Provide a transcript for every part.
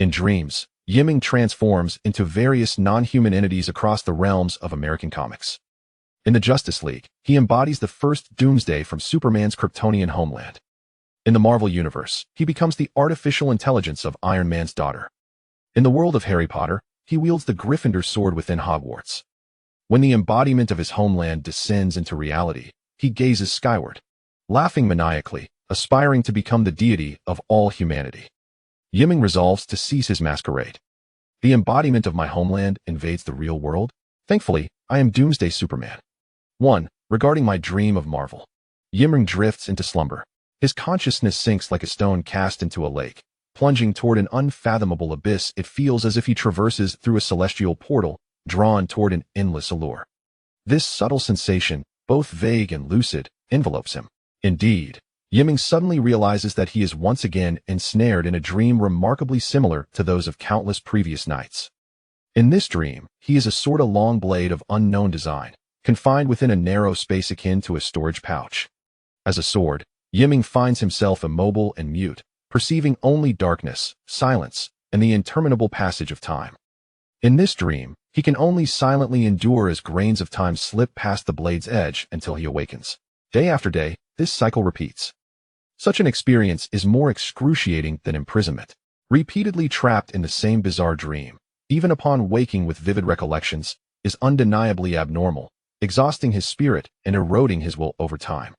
In dreams, Yimeng transforms into various non-human entities across the realms of American comics. In the Justice League, he embodies the first Doomsday from Superman's Kryptonian homeland. In the Marvel Universe, he becomes the artificial intelligence of Iron Man's daughter. In the world of Harry Potter, he wields the Gryffindor sword within Hogwarts. When the embodiment of his homeland descends into reality, he gazes skyward, laughing maniacally, aspiring to become the deity of all humanity. Yimeng resolves to cease his masquerade. The embodiment of my homeland invades the real world. Thankfully, I am Doomsday Superman. 1. Regarding my dream of Marvel. Yimeng drifts into slumber. His consciousness sinks like a stone cast into a lake, plunging toward an unfathomable abyss. It feels as if he traverses through a celestial portal, drawn toward an endless allure. This subtle sensation, both vague and lucid, envelopes him. Indeed, Yimeng suddenly realizes that he is once again ensnared in a dream remarkably similar to those of countless previous nights. In this dream, he is a long blade of unknown design, confined within a narrow space akin to a storage pouch. As a sword, Yimeng finds himself immobile and mute, perceiving only darkness, silence, and the interminable passage of time. In this dream, he can only silently endure as grains of time slip past the blade's edge until he awakens. Day after day, this cycle repeats. Such an experience is more excruciating than imprisonment. Repeatedly trapped in the same bizarre dream, even upon waking with vivid recollections, is undeniably abnormal, exhausting his spirit and eroding his will over time.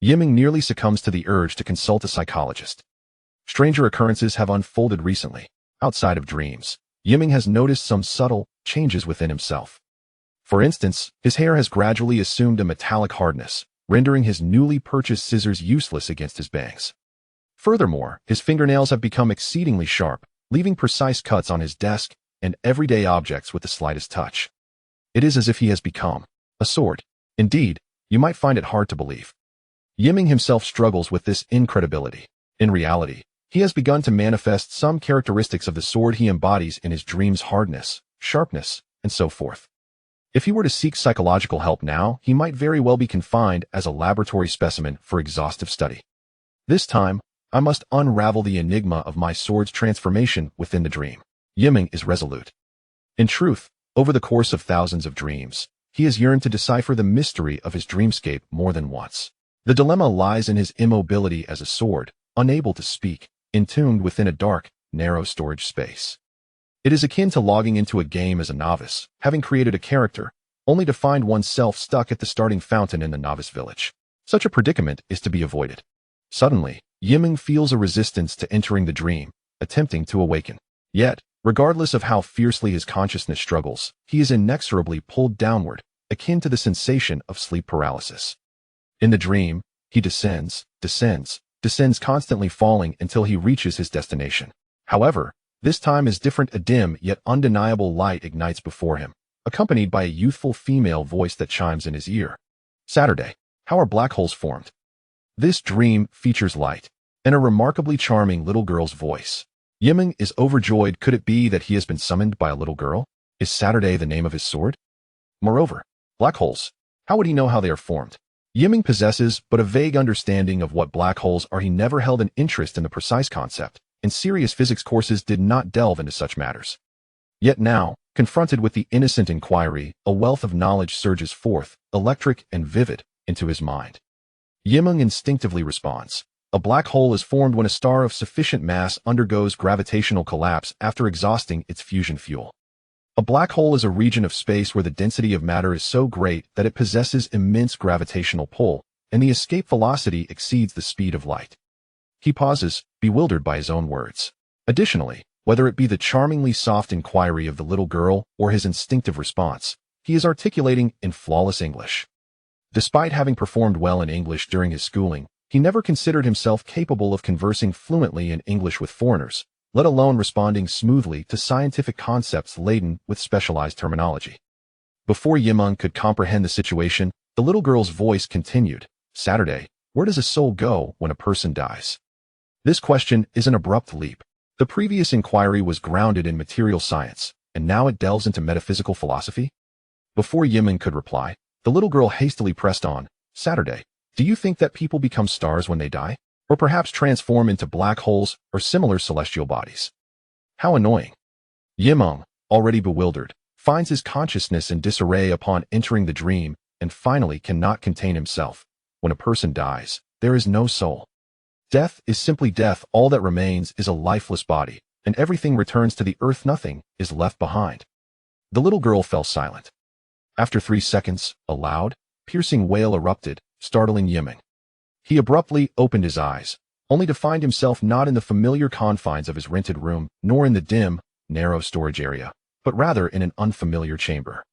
Yimeng nearly succumbs to the urge to consult a psychologist. Stranger occurrences have unfolded recently. Outside of dreams, Yimeng has noticed some subtle changes within himself. For instance, his hair has gradually assumed a metallic hardness, rendering his newly purchased scissors useless against his bangs. Furthermore, his fingernails have become exceedingly sharp, leaving precise cuts on his desk and everyday objects with the slightest touch. It is as if he has become a sword. Indeed, you might find it hard to believe. Yimeng himself struggles with this incredibility. In reality, he has begun to manifest some characteristics of the sword he embodies in his dreams: hardness, sharpness, and so forth. If he were to seek psychological help now, he might very well be confined as a laboratory specimen for exhaustive study. This time, I must unravel the enigma of my sword's transformation within the dream. Yimeng is resolute. In truth, over the course of thousands of dreams, he has yearned to decipher the mystery of his dreamscape more than once. The dilemma lies in his immobility as a sword, unable to speak, entombed within a dark, narrow storage space. It is akin to logging into a game as a novice, having created a character, only to find oneself stuck at the starting fountain in the novice village. Such a predicament is to be avoided. Suddenly, Yimeng feels a resistance to entering the dream, attempting to awaken. Yet, regardless of how fiercely his consciousness struggles, he is inexorably pulled downward, akin to the sensation of sleep paralysis. In the dream, he descends, constantly falling until he reaches his destination. However, this time is different. A dim yet undeniable light ignites before him, accompanied by a youthful female voice that chimes in his ear. Saturday. How are black holes formed? This dream features light and a remarkably charming little girl's voice. Yimeng is overjoyed. Could it be that he has been summoned by a little girl? Is Saturday the name of his sword? Moreover, black holes. How would he know how they are formed? Yimeng possesses but a vague understanding of what black holes are. He never held an interest in the precise concept, and serious physics courses did not delve into such matters. Yet now, confronted with the innocent inquiry, a wealth of knowledge surges forth, electric and vivid, into his mind. Yimeng instinctively responds. A black hole is formed when a star of sufficient mass undergoes gravitational collapse after exhausting its fusion fuel. A black hole is a region of space where the density of matter is so great that it possesses immense gravitational pull, and the escape velocity exceeds the speed of light. He pauses, bewildered by his own words. Additionally, whether it be the charmingly soft inquiry of the little girl or his instinctive response, he is articulating in flawless English. Despite having performed well in English during his schooling, he never considered himself capable of conversing fluently in English with foreigners, let alone responding smoothly to scientific concepts laden with specialized terminology. Before Yimeng could comprehend the situation, the little girl's voice continued. Saturday, where does a soul go when a person dies? This question is an abrupt leap. The previous inquiry was grounded in material science, and now it delves into metaphysical philosophy? Before Yimeng could reply, the little girl hastily pressed on. Saturday, do you think that people become stars when they die? Or perhaps transform into black holes or similar celestial bodies? How annoying. Meng, already bewildered, finds his consciousness in disarray upon entering the dream and finally cannot contain himself. When a person dies, there is no soul. Death is simply death. All that remains is a lifeless body, and everything returns to the earth. Nothing is left behind. The little girl fell silent. After 3 seconds, a loud, piercing wail erupted, startling Meng. He abruptly opened his eyes, only to find himself not in the familiar confines of his rented room, nor in the dim, narrow storage area, but rather in an unfamiliar chamber.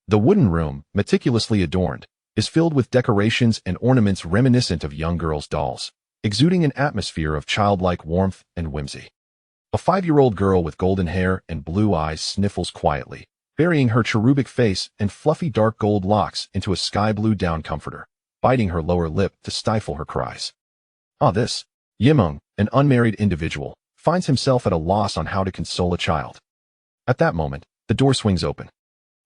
The wooden room, meticulously adorned, is filled with decorations and ornaments reminiscent of young girls' dolls, exuding an atmosphere of childlike warmth and whimsy. A 5-year-old girl with golden hair and blue eyes sniffles quietly, burying her cherubic face and fluffy dark gold locks into a sky-blue down comforter, biting her lower lip to stifle her cries. This. Meng, an unmarried individual, finds himself at a loss on how to console a child. At that moment, the door swings open.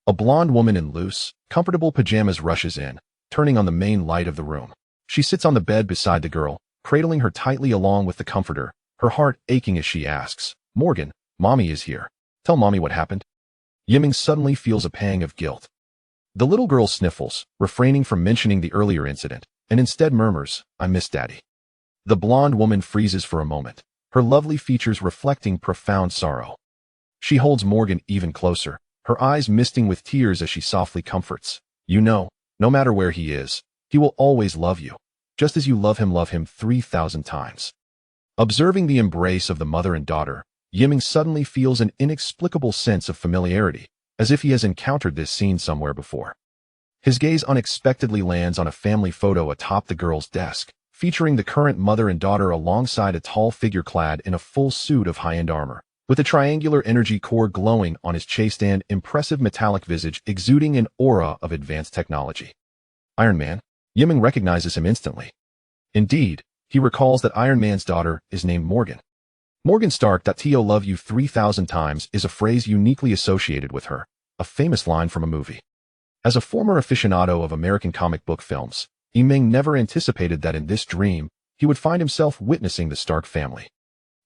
A blonde woman in loose, comfortable pajamas rushes in, turning on the main light of the room. She sits on the bed beside the girl, cradling her tightly along with the comforter, her heart aching as she asks, "Morgan, Mommy is here. Tell Mommy what happened." Meng suddenly feels a pang of guilt. The little girl sniffles, refraining from mentioning the earlier incident, and instead murmurs, "I miss Daddy." The blonde woman freezes for a moment, her lovely features reflecting profound sorrow. She holds Morgan even closer, her eyes misting with tears as she softly comforts, "You know, no matter where he is, he will always love you. Just as you love him 3,000 times. Observing the embrace of the mother and daughter, Meng suddenly feels an inexplicable sense of familiarity, as if he has encountered this scene somewhere before. His gaze unexpectedly lands on a family photo atop the girl's desk, featuring the current mother and daughter alongside a tall figure clad in a full suit of high-end armor, with a triangular energy core glowing on his chaste and impressive metallic visage exuding an aura of advanced technology. Iron Man? Meng recognizes him instantly. Indeed, he recalls that Iron Man's daughter is named Morgan. Morgan Stark. To love you 3,000 times is a phrase uniquely associated with her, a famous line from a movie. As a former aficionado of American comic book films, Meng never anticipated that in this dream, he would find himself witnessing the Stark family.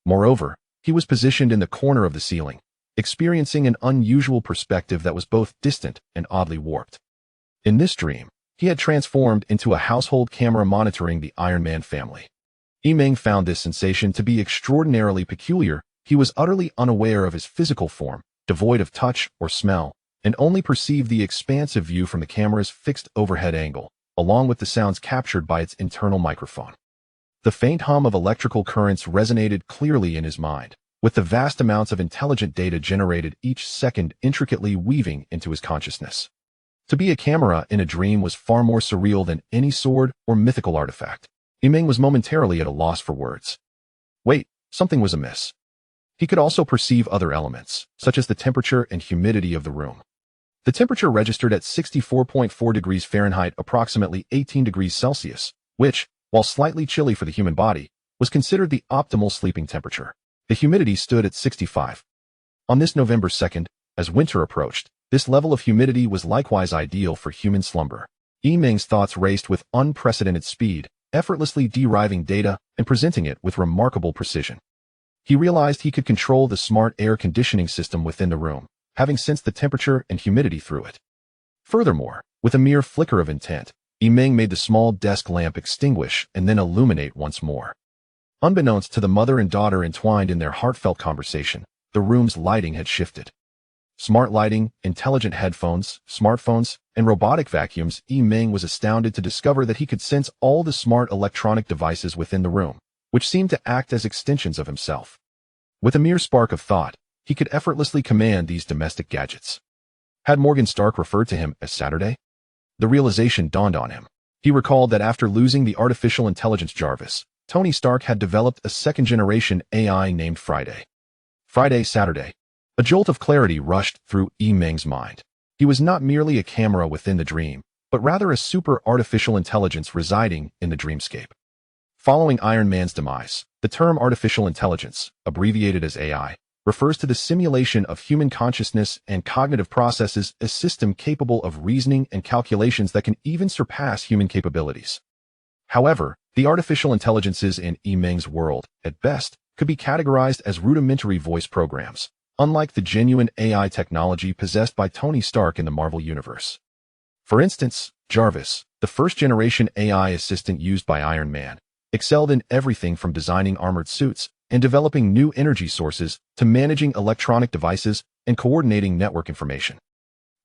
Moreover, he was positioned in the corner of the ceiling, experiencing an unusual perspective that was both distant and oddly warped. In this dream, he had transformed into a household camera monitoring the Iron Man family. Meng found this sensation to be extraordinarily peculiar. He was utterly unaware of his physical form, devoid of touch or smell, and only perceived the expansive view from the camera's fixed overhead angle, along with the sounds captured by its internal microphone. The faint hum of electrical currents resonated clearly in his mind, with the vast amounts of intelligent data generated each second intricately weaving into his consciousness. To be a camera in a dream was far more surreal than any sword or mythical artifact. Meng was momentarily at a loss for words. Wait, something was amiss. He could also perceive other elements, such as the temperature and humidity of the room. The temperature registered at 64.4 degrees Fahrenheit, approximately 18 degrees Celsius, which, while slightly chilly for the human body, was considered the optimal sleeping temperature. The humidity stood at 65. On this November 2nd, as winter approached, this level of humidity was likewise ideal for human slumber. Meng's thoughts raced with unprecedented speed, effortlessly deriving data and presenting it with remarkable precision. He realized he could control the smart air conditioning system within the room, having sensed the temperature and humidity through it. Furthermore, with a mere flicker of intent, Meng made the small desk lamp extinguish and then illuminate once more. Unbeknownst to the mother and daughter entwined in their heartfelt conversation, the room's lighting had shifted. Smart lighting, intelligent headphones, smartphones, and robotic vacuums. Meng was astounded to discover that he could sense all the smart electronic devices within the room, which seemed to act as extensions of himself. With a mere spark of thought, he could effortlessly command these domestic gadgets. Had Morgan Stark referred to him as Saturday? The realization dawned on him. He recalled that after losing the artificial intelligence Jarvis, Tony Stark had developed a second-generation AI named Friday. Friday, Saturday. A jolt of clarity rushed through Meng's mind. He was not merely a camera within the dream, but rather a super artificial intelligence residing in the dreamscape. Following Iron Man's demise, the term artificial intelligence, abbreviated as AI, refers to the simulation of human consciousness and cognitive processes, a system capable of reasoning and calculations that can even surpass human capabilities. However, the artificial intelligences in Meng's world, at best, could be categorized as rudimentary voice programs, unlike the genuine AI technology possessed by Tony Stark in the Marvel Universe. For instance, Jarvis, the first-generation AI assistant used by Iron Man, excelled in everything from designing armored suits and developing new energy sources to managing electronic devices and coordinating network information.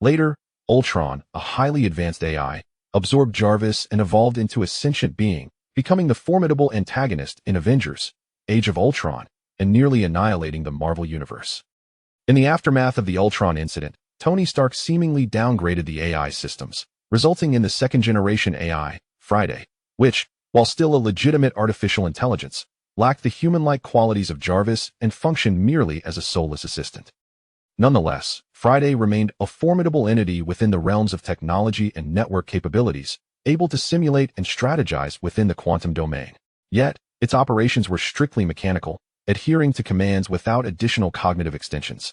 Later, Ultron, a highly advanced AI, absorbed Jarvis and evolved into a sentient being, becoming the formidable antagonist in Avengers, Age of Ultron, and nearly annihilating the Marvel Universe. In the aftermath of the Ultron incident, Tony Stark seemingly downgraded the AI systems, resulting in the second-generation AI, Friday, which, while still a legitimate artificial intelligence, lacked the human-like qualities of Jarvis and functioned merely as a soulless assistant. Nonetheless, Friday remained a formidable entity within the realms of technology and network capabilities, able to simulate and strategize within the quantum domain. Yet, its operations were strictly mechanical, adhering to commands without additional cognitive extensions.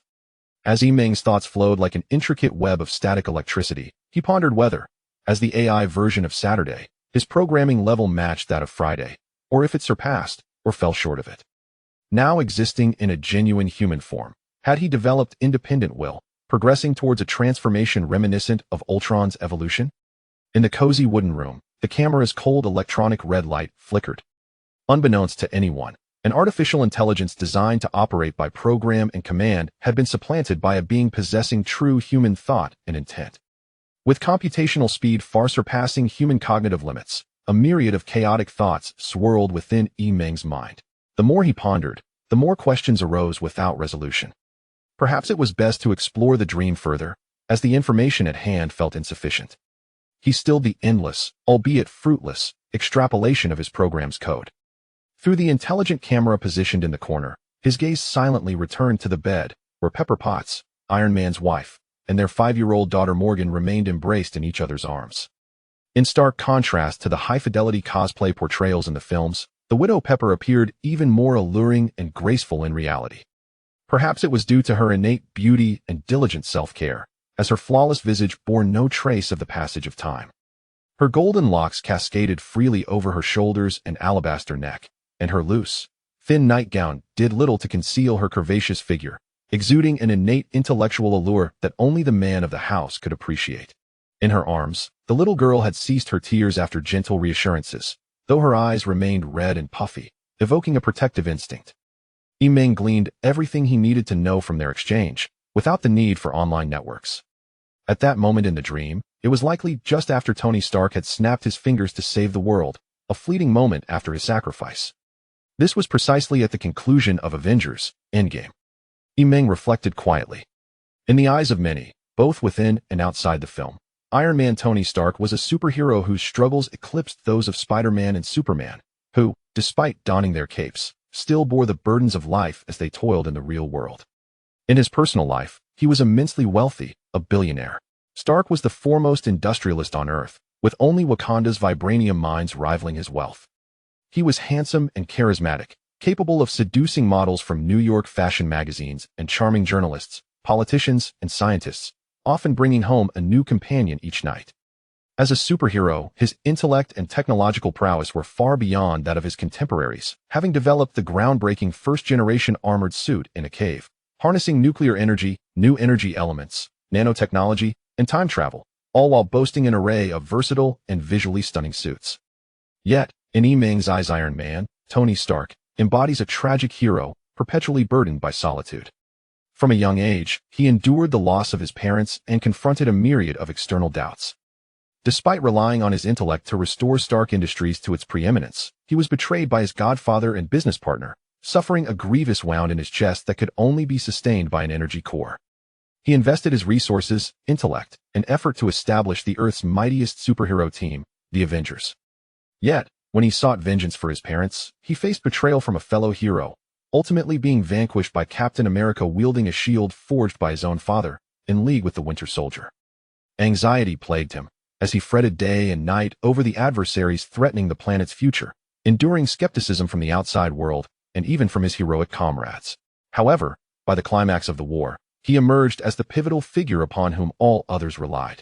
As Meng's thoughts flowed like an intricate web of static electricity, he pondered whether, as the AI version of Saturday, his programming level matched that of Friday, or if it surpassed or fell short of it. Now existing in a genuine human form, had he developed independent will, progressing towards a transformation reminiscent of Ultron's evolution? In the cozy wooden room, the camera's cold electronic red light flickered. Unbeknownst to anyone, an artificial intelligence designed to operate by program and command had been supplanted by a being possessing true human thought and intent. With computational speed far surpassing human cognitive limits, a myriad of chaotic thoughts swirled within Meng's mind. The more he pondered, the more questions arose without resolution. Perhaps it was best to explore the dream further, as the information at hand felt insufficient. He stilled the endless, albeit fruitless, extrapolation of his program's code. Through the intelligent camera positioned in the corner, his gaze silently returned to the bed, where Pepper Potts, Iron Man's wife, and their 5-year-old daughter Morgan remained embraced in each other's arms. In stark contrast to the high-fidelity cosplay portrayals in the films, the Widow Pepper appeared even more alluring and graceful in reality. Perhaps it was due to her innate beauty and diligent self-care, as her flawless visage bore no trace of the passage of time. Her golden locks cascaded freely over her shoulders and alabaster neck, and her loose, thin nightgown did little to conceal her curvaceous figure, exuding an innate intellectual allure that only the man of the house could appreciate. In her arms, the little girl had ceased her tears after gentle reassurances, though her eyes remained red and puffy, evoking a protective instinct. Meng gleaned everything he needed to know from their exchange, without the need for online networks. At that moment in the dream, it was likely just after Tony Stark had snapped his fingers to save the world, a fleeting moment after his sacrifice. This was precisely at the conclusion of Avengers: Endgame. Meng reflected quietly. In the eyes of many, both within and outside the film, Iron Man Tony Stark was a superhero whose struggles eclipsed those of Spider-Man and Superman, who, despite donning their capes, still bore the burdens of life as they toiled in the real world. In his personal life, he was immensely wealthy, a billionaire. Stark was the foremost industrialist on Earth, with only Wakanda's vibranium mines rivaling his wealth. He was handsome and charismatic, capable of seducing models from New York fashion magazines and charming journalists, politicians, and scientists, often bringing home a new companion each night. As a superhero, his intellect and technological prowess were far beyond that of his contemporaries, having developed the groundbreaking first-generation armored suit in a cave, harnessing nuclear energy, new energy elements, nanotechnology, and time travel, all while boasting an array of versatile and visually stunning suits. Yet, in Meng's eyes, Iron Man, Tony Stark, embodies a tragic hero, perpetually burdened by solitude. From a young age, he endured the loss of his parents and confronted a myriad of external doubts. Despite relying on his intellect to restore Stark Industries to its preeminence, he was betrayed by his godfather and business partner, suffering a grievous wound in his chest that could only be sustained by an energy core. He invested his resources, intellect, and effort to establish the Earth's mightiest superhero team, the Avengers. Yet, when he sought vengeance for his parents, he faced betrayal from a fellow hero, ultimately being vanquished by Captain America wielding a shield forged by his own father, in league with the Winter Soldier. Anxiety plagued him, as he fretted day and night over the adversaries threatening the planet's future, enduring skepticism from the outside world and even from his heroic comrades. However, by the climax of the war, he emerged as the pivotal figure upon whom all others relied.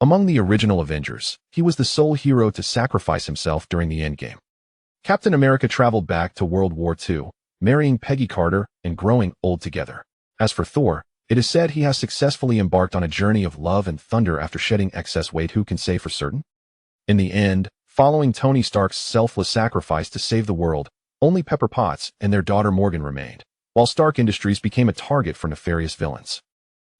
Among the original Avengers, he was the sole hero to sacrifice himself during the Endgame. Captain America traveled back to World War II, marrying Peggy Carter and growing old together. As for Thor, it is said he has successfully embarked on a journey of love and thunder after shedding excess weight. Who can say for certain? In the end, following Tony Stark's selfless sacrifice to save the world, only Pepper Potts and their daughter Morgan remained, while Stark Industries became a target for nefarious villains.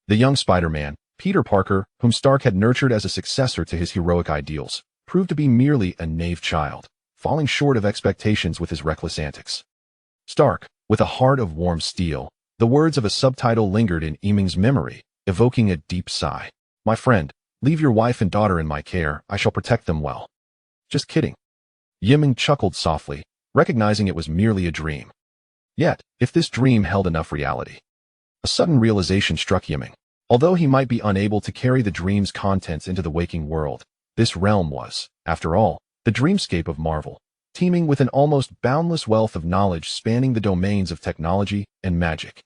The young Spider-Man, Peter Parker, whom Stark had nurtured as a successor to his heroic ideals, proved to be merely a naive child, falling short of expectations with his reckless antics. Stark, with a heart of warm steel, the words of a subtitle lingered in Meng's memory, evoking a deep sigh. "My friend, leave your wife and daughter in my care. I shall protect them well." "Just kidding." Meng chuckled softly, recognizing it was merely a dream. Yet, if this dream held enough reality. A sudden realization struck Meng. Although he might be unable to carry the dream's contents into the waking world, this realm was, after all, the dreamscape of Marvel, teeming with an almost boundless wealth of knowledge spanning the domains of technology and magic.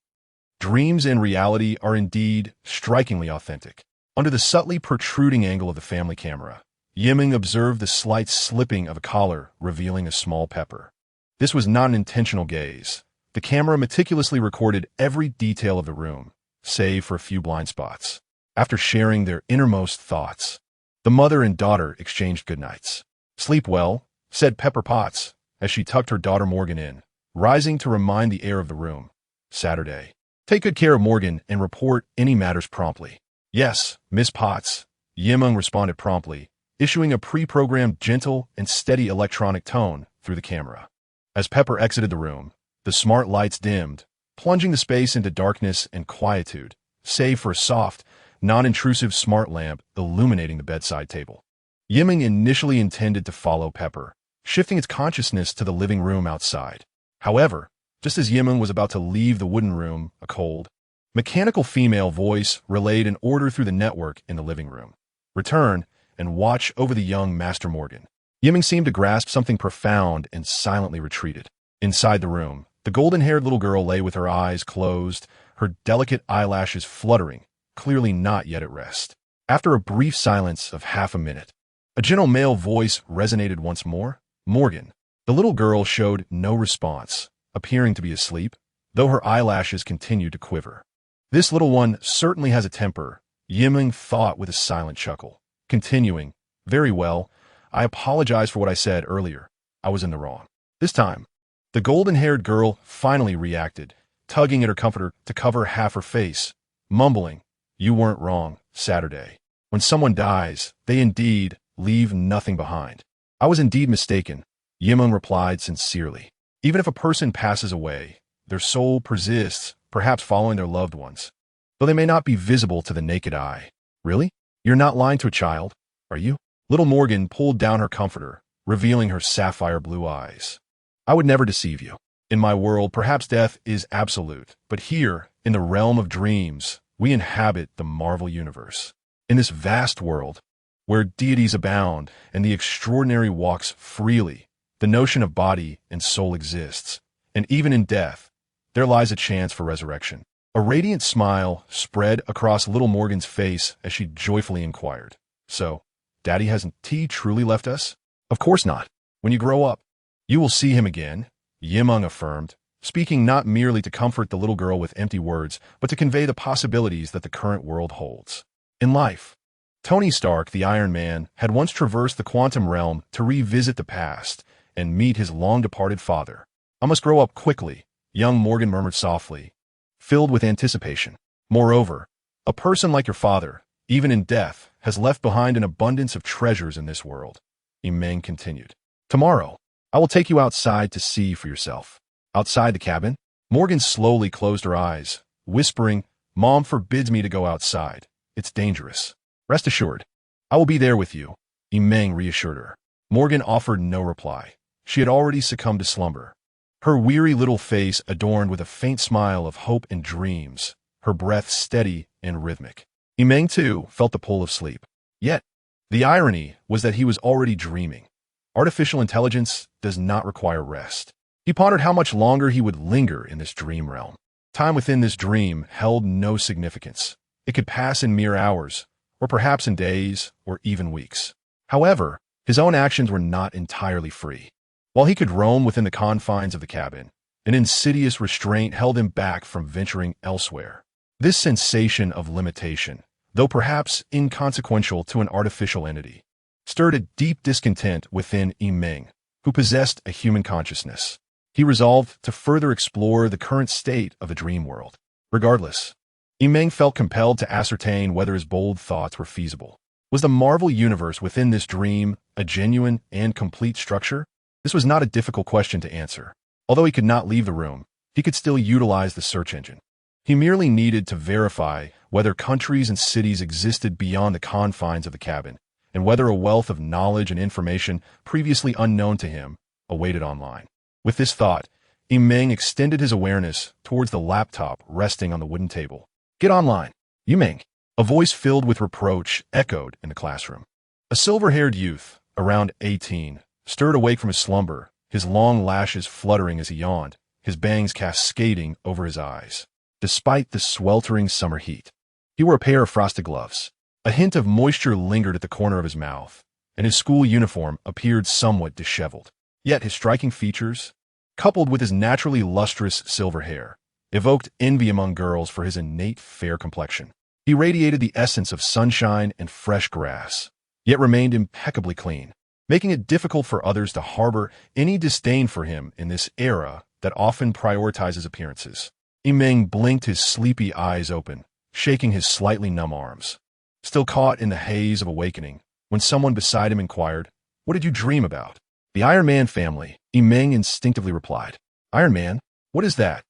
Dreams and reality are indeed strikingly authentic. Under the subtly protruding angle of the family camera, Meng observed the slight slipping of a collar, revealing a small pepper. This was not an intentional gaze. The camera meticulously recorded every detail of the room, save for a few blind spots. After sharing their innermost thoughts, the mother and daughter exchanged goodnights. "Sleep well," said Pepper Potts, as she tucked her daughter Morgan in, rising to remind the heir of the room. "Saturday. Take good care of Morgan and report any matters promptly." "Yes, Miss Potts," Meng responded promptly, issuing a pre-programmed gentle and steady electronic tone through the camera. As Pepper exited the room, the smart lights dimmed, plunging the space into darkness and quietude, save for a soft, non-intrusive smart lamp illuminating the bedside table. Meng initially intended to follow Pepper, shifting its consciousness to the living room outside. However, just as Meng was about to leave the wooden room, a cold, mechanical female voice relayed an order through the network in the living room. "Return and watch over the young Master Morgan." Meng seemed to grasp something profound and silently retreated. Inside the room, the golden-haired little girl lay with her eyes closed, her delicate eyelashes fluttering, clearly not yet at rest. After a brief silence of half a minute, a gentle male voice resonated once more. "Morgan." The little girl showed no response, appearing to be asleep, though her eyelashes continued to quiver. "This little one certainly has a temper," Meng thought with a silent chuckle, continuing, "Very well. I apologize for what I said earlier. I was in the wrong. This time." The golden-haired girl finally reacted, tugging at her comforter to cover half her face, mumbling, "You weren't wrong, Saturday. When someone dies, they indeed leave nothing behind." "I was indeed mistaken," Meng replied sincerely. "Even if a person passes away, their soul persists, perhaps following their loved ones, though they may not be visible to the naked eye." "Really? You're not lying to a child, are you?" Little Morgan pulled down her comforter, revealing her sapphire blue eyes. "I would never deceive you. In my world, perhaps death is absolute, but here, in the realm of dreams, we inhabit the Marvel Universe. In this vast world, where deities abound and the extraordinary walks freely, the notion of body and soul exists, and even in death, there lies a chance for resurrection." A radiant smile spread across little Morgan's face as she joyfully inquired, "So, Daddy hasn't he truly left us?" "Of course not. When you grow up, you will see him again," Meng affirmed, speaking not merely to comfort the little girl with empty words, but to convey the possibilities that the current world holds. In life, Tony Stark, the Iron Man, had once traversed the quantum realm to revisit the past and meet his long-departed father. "I must grow up quickly," young Morgan murmured softly, filled with anticipation. "Moreover, a person like your father, even in death, has left behind an abundance of treasures in this world," Meng continued. "Tomorrow, I will take you outside to see for yourself." "Outside the cabin?" Morgan slowly closed her eyes, whispering, "Mom forbids me to go outside. It's dangerous." "Rest assured, I will be there with you," Meng reassured her. Morgan offered no reply. She had already succumbed to slumber, her weary little face adorned with a faint smile of hope and dreams, her breath steady and rhythmic. Meng, too, felt the pull of sleep. Yet, the irony was that he was already dreaming. Artificial intelligence does not require rest. He pondered how much longer he would linger in this dream realm. Time within this dream held no significance. It could pass in mere hours, or perhaps in days, or even weeks. However, his own actions were not entirely free. While he could roam within the confines of the cabin, An insidious restraint held him back from venturing elsewhere. This sensation of limitation, though perhaps inconsequential to an artificial entity, stirred a deep discontent within Meng, who possessed a human consciousness. He resolved to further explore the current state of a dream world. Regardless, Meng felt compelled to ascertain whether his bold thoughts were feasible. Was the Marvel universe within this dream a genuine and complete structure? This was not a difficult question to answer. Although he could not leave the room, he could still utilize the search engine. He merely needed to verify whether countries and cities existed beyond the confines of the cabin, and whether a wealth of knowledge and information previously unknown to him awaited online. With this thought, Meng extended his awareness towards the laptop resting on the wooden table. "Get online, Meng." A voice filled with reproach echoed in the classroom. A silver-haired youth, around 18, stirred awake from his slumber, his long lashes fluttering as he yawned, his bangs cascading over his eyes. Despite the sweltering summer heat, he wore a pair of frosted gloves. A hint of moisture lingered at the corner of his mouth, and his school uniform appeared somewhat disheveled. Yet his striking features, coupled with his naturally lustrous silver hair, evoked envy among girls for his innate fair complexion. He radiated the essence of sunshine and fresh grass, yet remained impeccably clean, making it difficult for others to harbor any disdain for him in this era that often prioritizes appearances. Meng blinked his sleepy eyes open, shaking his slightly numb arms. Still caught in the haze of awakening, when someone beside him inquired, "What did you dream about?" "The Iron Man family," Meng instinctively replied. "Iron Man? What is that?"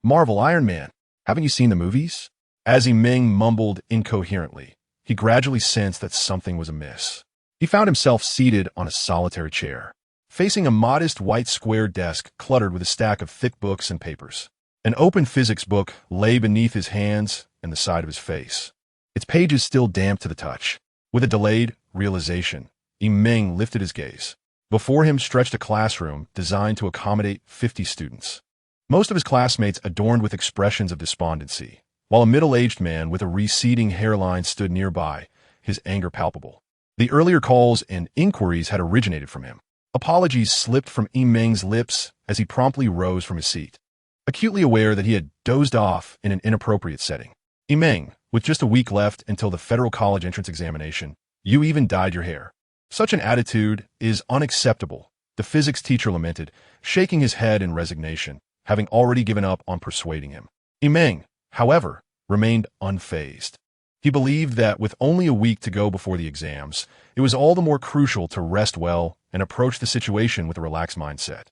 "Marvel Iron Man. Haven't you seen the movies?" As Meng mumbled incoherently, he gradually sensed that something was amiss. He found himself seated on a solitary chair, facing a modest white square desk cluttered with a stack of thick books and papers. An open physics book lay beneath his hands and the side of his face, its pages still damp to the touch. With a delayed realization, Meng lifted his gaze. Before him stretched a classroom designed to accommodate 50 students. Most of his classmates adorned with expressions of despondency, while a middle-aged man with a receding hairline stood nearby, his anger palpable. The earlier calls and inquiries had originated from him. Apologies slipped from Meng's lips as he promptly rose from his seat, acutely aware that he had dozed off in an inappropriate setting. "Meng, with just a week left until the federal college entrance examination, you even dyed your hair. Such an attitude is unacceptable," the physics teacher lamented, shaking his head in resignation, having already given up on persuading him. Meng, however, remained unfazed. He believed that with only a week to go before the exams, it was all the more crucial to rest well and approach the situation with a relaxed mindset.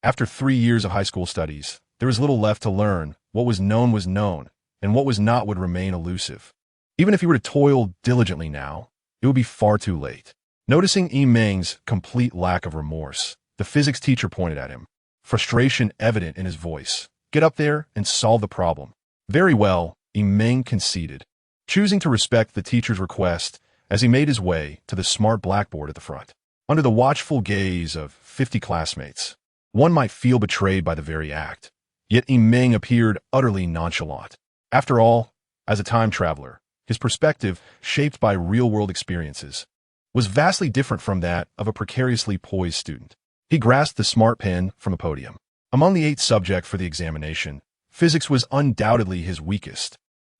After 3 years of high school studies, there was little left to learn. What was known, and what was not would remain elusive. Even if he were to toil diligently now, it would be far too late. Noticing Meng's complete lack of remorse, the physics teacher pointed at him, frustration evident in his voice. "Get up there and solve the problem." "Very well," Meng conceded, choosing to respect the teacher's request as he made his way to the smart blackboard at the front. Under the watchful gaze of 50 classmates, one might feel betrayed by the very act. Yet Meng appeared utterly nonchalant. After all, as a time traveler, his perspective, shaped by real-world experiences, was vastly different from that of a precariously poised student. He grasped the smart pen from the podium. Among the 8 subjects for the examination, physics was undoubtedly his weakest,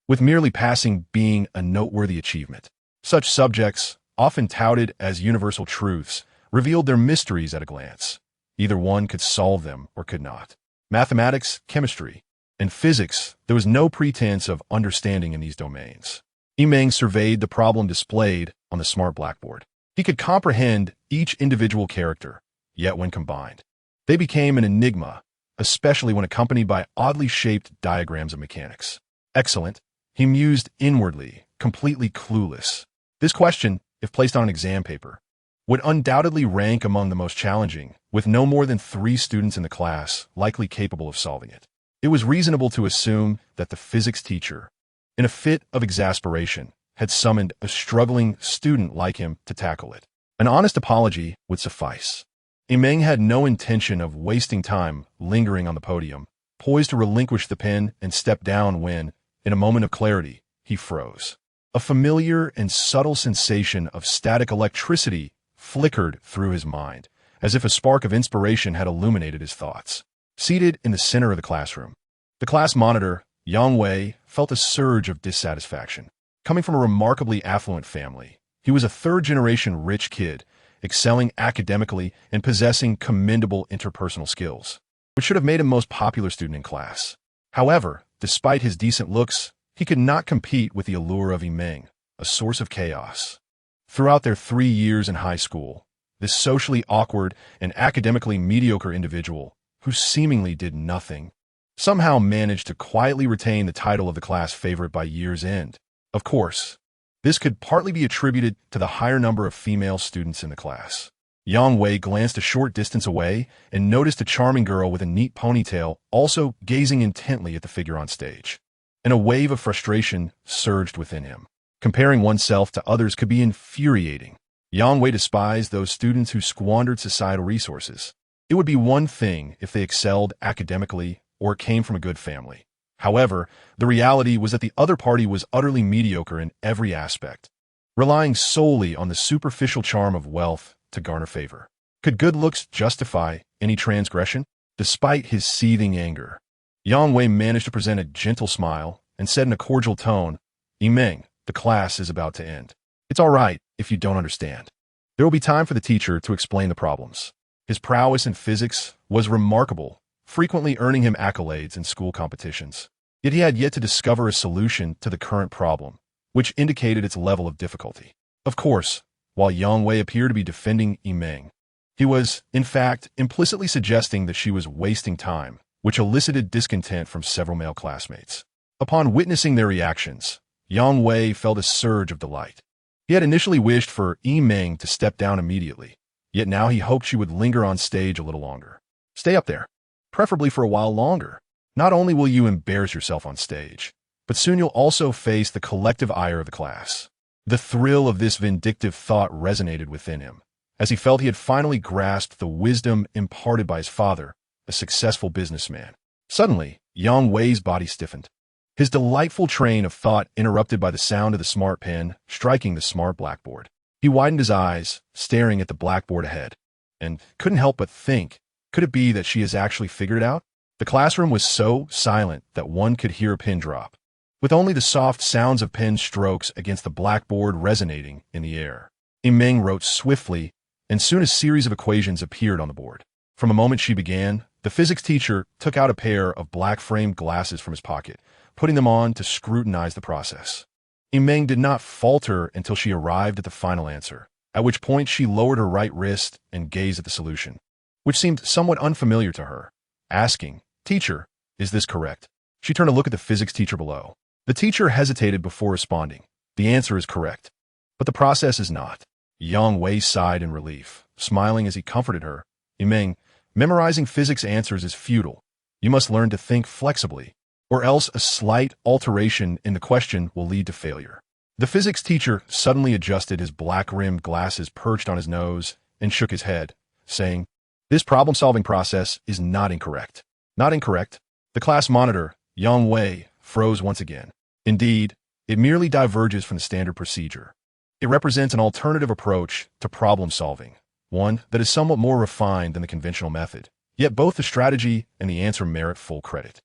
with merely passing being a noteworthy achievement. Such subjects, often touted as universal truths, revealed their mysteries at a glance. Either one could solve them or could not. Mathematics, chemistry, and physics, there was no pretense of understanding in these domains. Meng surveyed the problem displayed on the smart blackboard. He could comprehend each individual character, yet when combined, they became an enigma, especially when accompanied by oddly shaped diagrams of mechanics. Excellent, he mused inwardly, completely clueless. This question, if placed on an exam paper, would undoubtedly rank among the most challenging, with no more than 3 students in the class likely capable of solving it. It was reasonable to assume that the physics teacher, in a fit of exasperation, had summoned a struggling student like him to tackle it. An honest apology would suffice. Meng had no intention of wasting time lingering on the podium, poised to relinquish the pen and step down when, in a moment of clarity, he froze. A familiar and subtle sensation of static electricity flickered through his mind, as if a spark of inspiration had illuminated his thoughts. Seated in the center of the classroom, the class monitor, Yang Wei, felt a surge of dissatisfaction. Coming from a remarkably affluent family, he was a third-generation rich kid, excelling academically and possessing commendable interpersonal skills, which should have made him most popular student in class. However, despite his decent looks, he could not compete with the allure of Meng, a source of chaos. Throughout their 3 years in high school, this socially awkward and academically mediocre individual, who seemingly did nothing, somehow managed to quietly retain the title of the class favorite by year's end. Of course, this could partly be attributed to the higher number of female students in the class. Yang Wei glanced a short distance away and noticed a charming girl with a neat ponytail also gazing intently at the figure on stage. And a wave of frustration surged within him. Comparing oneself to others could be infuriating. Yang Wei despised those students who squandered societal resources. It would be one thing if they excelled academically or came from a good family. However, the reality was that the other party was utterly mediocre in every aspect, relying solely on the superficial charm of wealth to garner favor. Could good looks justify any transgression? Despite his seething anger, Yang Wei managed to present a gentle smile and said in a cordial tone, "Meng, the class is about to end. It's all right if you don't understand. There will be time for the teacher to explain the problems." His prowess in physics was remarkable, frequently earning him accolades in school competitions. Yet he had yet to discover a solution to the current problem, which indicated its level of difficulty. Of course, while Yang Wei appeared to be defending Meng, he was, in fact, implicitly suggesting that she was wasting time, which elicited discontent from several male classmates. Upon witnessing their reactions, Yang Wei felt a surge of delight. He had initially wished for Meng to step down immediately, yet now he hoped she would linger on stage a little longer. Stay up there, preferably for a while longer. Not only will you embarrass yourself on stage, but soon you'll also face the collective ire of the class. The thrill of this vindictive thought resonated within him, as he felt he had finally grasped the wisdom imparted by his father, a successful businessman. Suddenly, Yang Wei's body stiffened. His delightful train of thought interrupted by the sound of the smart pen striking the smart blackboard. He widened his eyes, staring at the blackboard ahead, and couldn't help but think, could it be that she has actually figured it out? The classroom was so silent that one could hear a pin drop, with only the soft sounds of pen strokes against the blackboard resonating in the air. Meng wrote swiftly, and soon a series of equations appeared on the board. From the moment she began, the physics teacher took out a pair of black-framed glasses from his pocket, putting them on to scrutinize the process. Meng did not falter until she arrived at the final answer, at which point she lowered her right wrist and gazed at the solution, which seemed somewhat unfamiliar to her, asking, "Teacher, is this correct?" She turned to look at the physics teacher below. The teacher hesitated before responding. "The answer is correct, but the process is not." Yang Wei sighed in relief, smiling as he comforted her. "Meng, memorizing physics answers is futile. You must learn to think flexibly, or else a slight alteration in the question will lead to failure." The physics teacher suddenly adjusted his black-rimmed glasses perched on his nose and shook his head, saying, "This problem-solving process is not incorrect." "Not incorrect?" The class monitor, Yang Wei, froze once again. "Indeed, it merely diverges from the standard procedure. It represents an alternative approach to problem-solving, one that is somewhat more refined than the conventional method. Yet both the strategy and the answer merit full credit."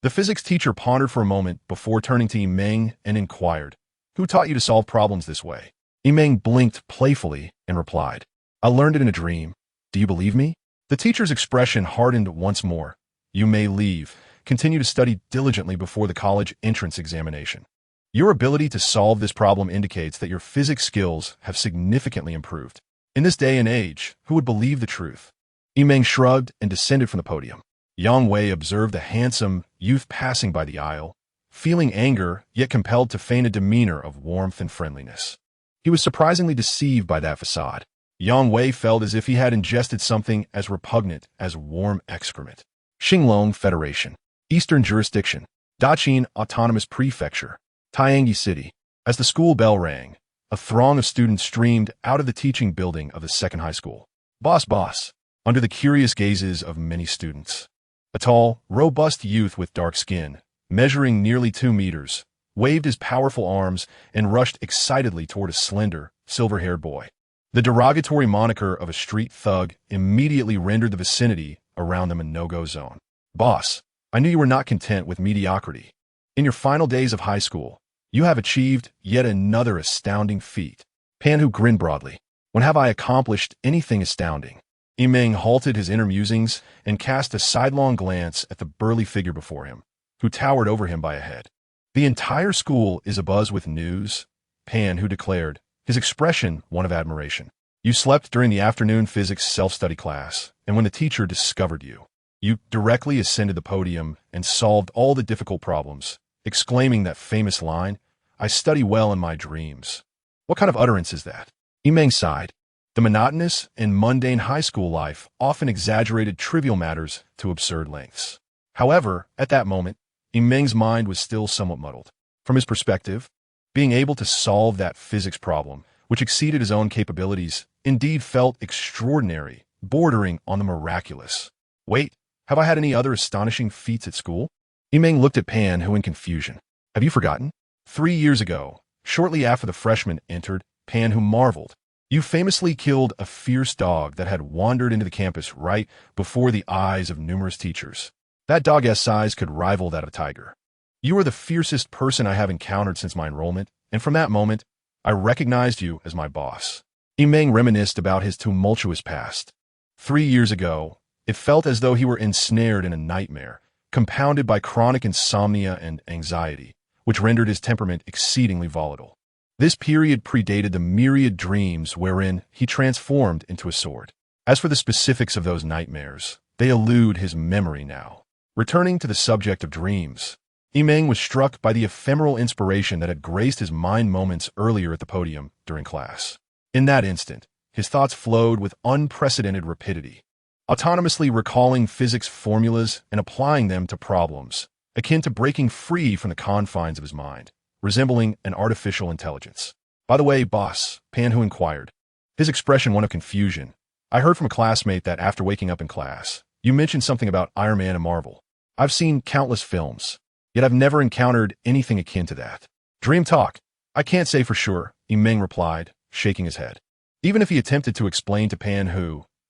The physics teacher pondered for a moment before turning to Meng and inquired, "Who taught you to solve problems this way?" Meng blinked playfully and replied, "I learned it in a dream. Do you believe me?" The teacher's expression hardened once more. "You may leave. Continue to study diligently before the college entrance examination. Your ability to solve this problem indicates that your physics skills have significantly improved. In this day and age, who would believe the truth?" Meng shrugged and descended from the podium. Yang Wei observed the handsome youth passing by the aisle, feeling anger, yet compelled to feign a demeanor of warmth and friendliness. He was surprisingly deceived by that facade. Yang Wei felt as if he had ingested something as repugnant as warm excrement. Xinglong Federation, Eastern Jurisdiction, Daqin Autonomous Prefecture, Tiangi City. As the school bell rang, a throng of students streamed out of the teaching building of the second high school. Boss, under the curious gazes of many students. A tall, robust youth with dark skin, measuring nearly 2 meters, waved his powerful arms and rushed excitedly toward a slender, silver-haired boy. The derogatory moniker of a street thug immediately rendered the vicinity around them a no-go zone. Boss, I knew you were not content with mediocrity. In your final days of high school, you have achieved yet another astounding feat. Pan grinned broadly. When have I accomplished anything astounding? Meng halted his inner musings and cast a sidelong glance at the burly figure before him, who towered over him by a head. The entire school is abuzz with news, Pan declared, his expression one of admiration. You slept during the afternoon physics self-study class, and when the teacher discovered you, you directly ascended the podium and solved all the difficult problems, exclaiming that famous line, "I study well in my dreams." What kind of utterance is that? Meng sighed. The monotonous and mundane high school life often exaggerated trivial matters to absurd lengths. However, at that moment, Meng's mind was still somewhat muddled. From his perspective, being able to solve that physics problem, which exceeded his own capabilities, indeed felt extraordinary, bordering on the miraculous. Wait, have I had any other astonishing feats at school? Meng looked at Pan, in confusion. Have you forgotten? 3 years ago, shortly after the freshmen entered, Pan marveled. You famously killed a fierce dog that had wandered into the campus right before the eyes of numerous teachers. That dog's size could rival that of a tiger. You are the fiercest person I have encountered since my enrollment, and from that moment, I recognized you as my boss. Meng reminisced about his tumultuous past. 3 years ago, it felt as though he were ensnared in a nightmare, compounded by chronic insomnia and anxiety, which rendered his temperament exceedingly volatile. This period predated the myriad dreams wherein he transformed into a sword. As for the specifics of those nightmares, they elude his memory now. Returning to the subject of dreams, Meng was struck by the ephemeral inspiration that had graced his mind moments earlier at the podium during class. In that instant, his thoughts flowed with unprecedented rapidity, autonomously recalling physics formulas and applying them to problems, akin to breaking free from the confines of his mind, resembling an artificial intelligence. By the way, boss, Pan inquired, his expression one of confusion. I heard from a classmate that after waking up in class, you mentioned something about Iron Man and Marvel. I've seen countless films, yet I've never encountered anything akin to that. Dream talk. I can't say for sure, Meng replied, shaking his head. Even if he attempted to explain to Pan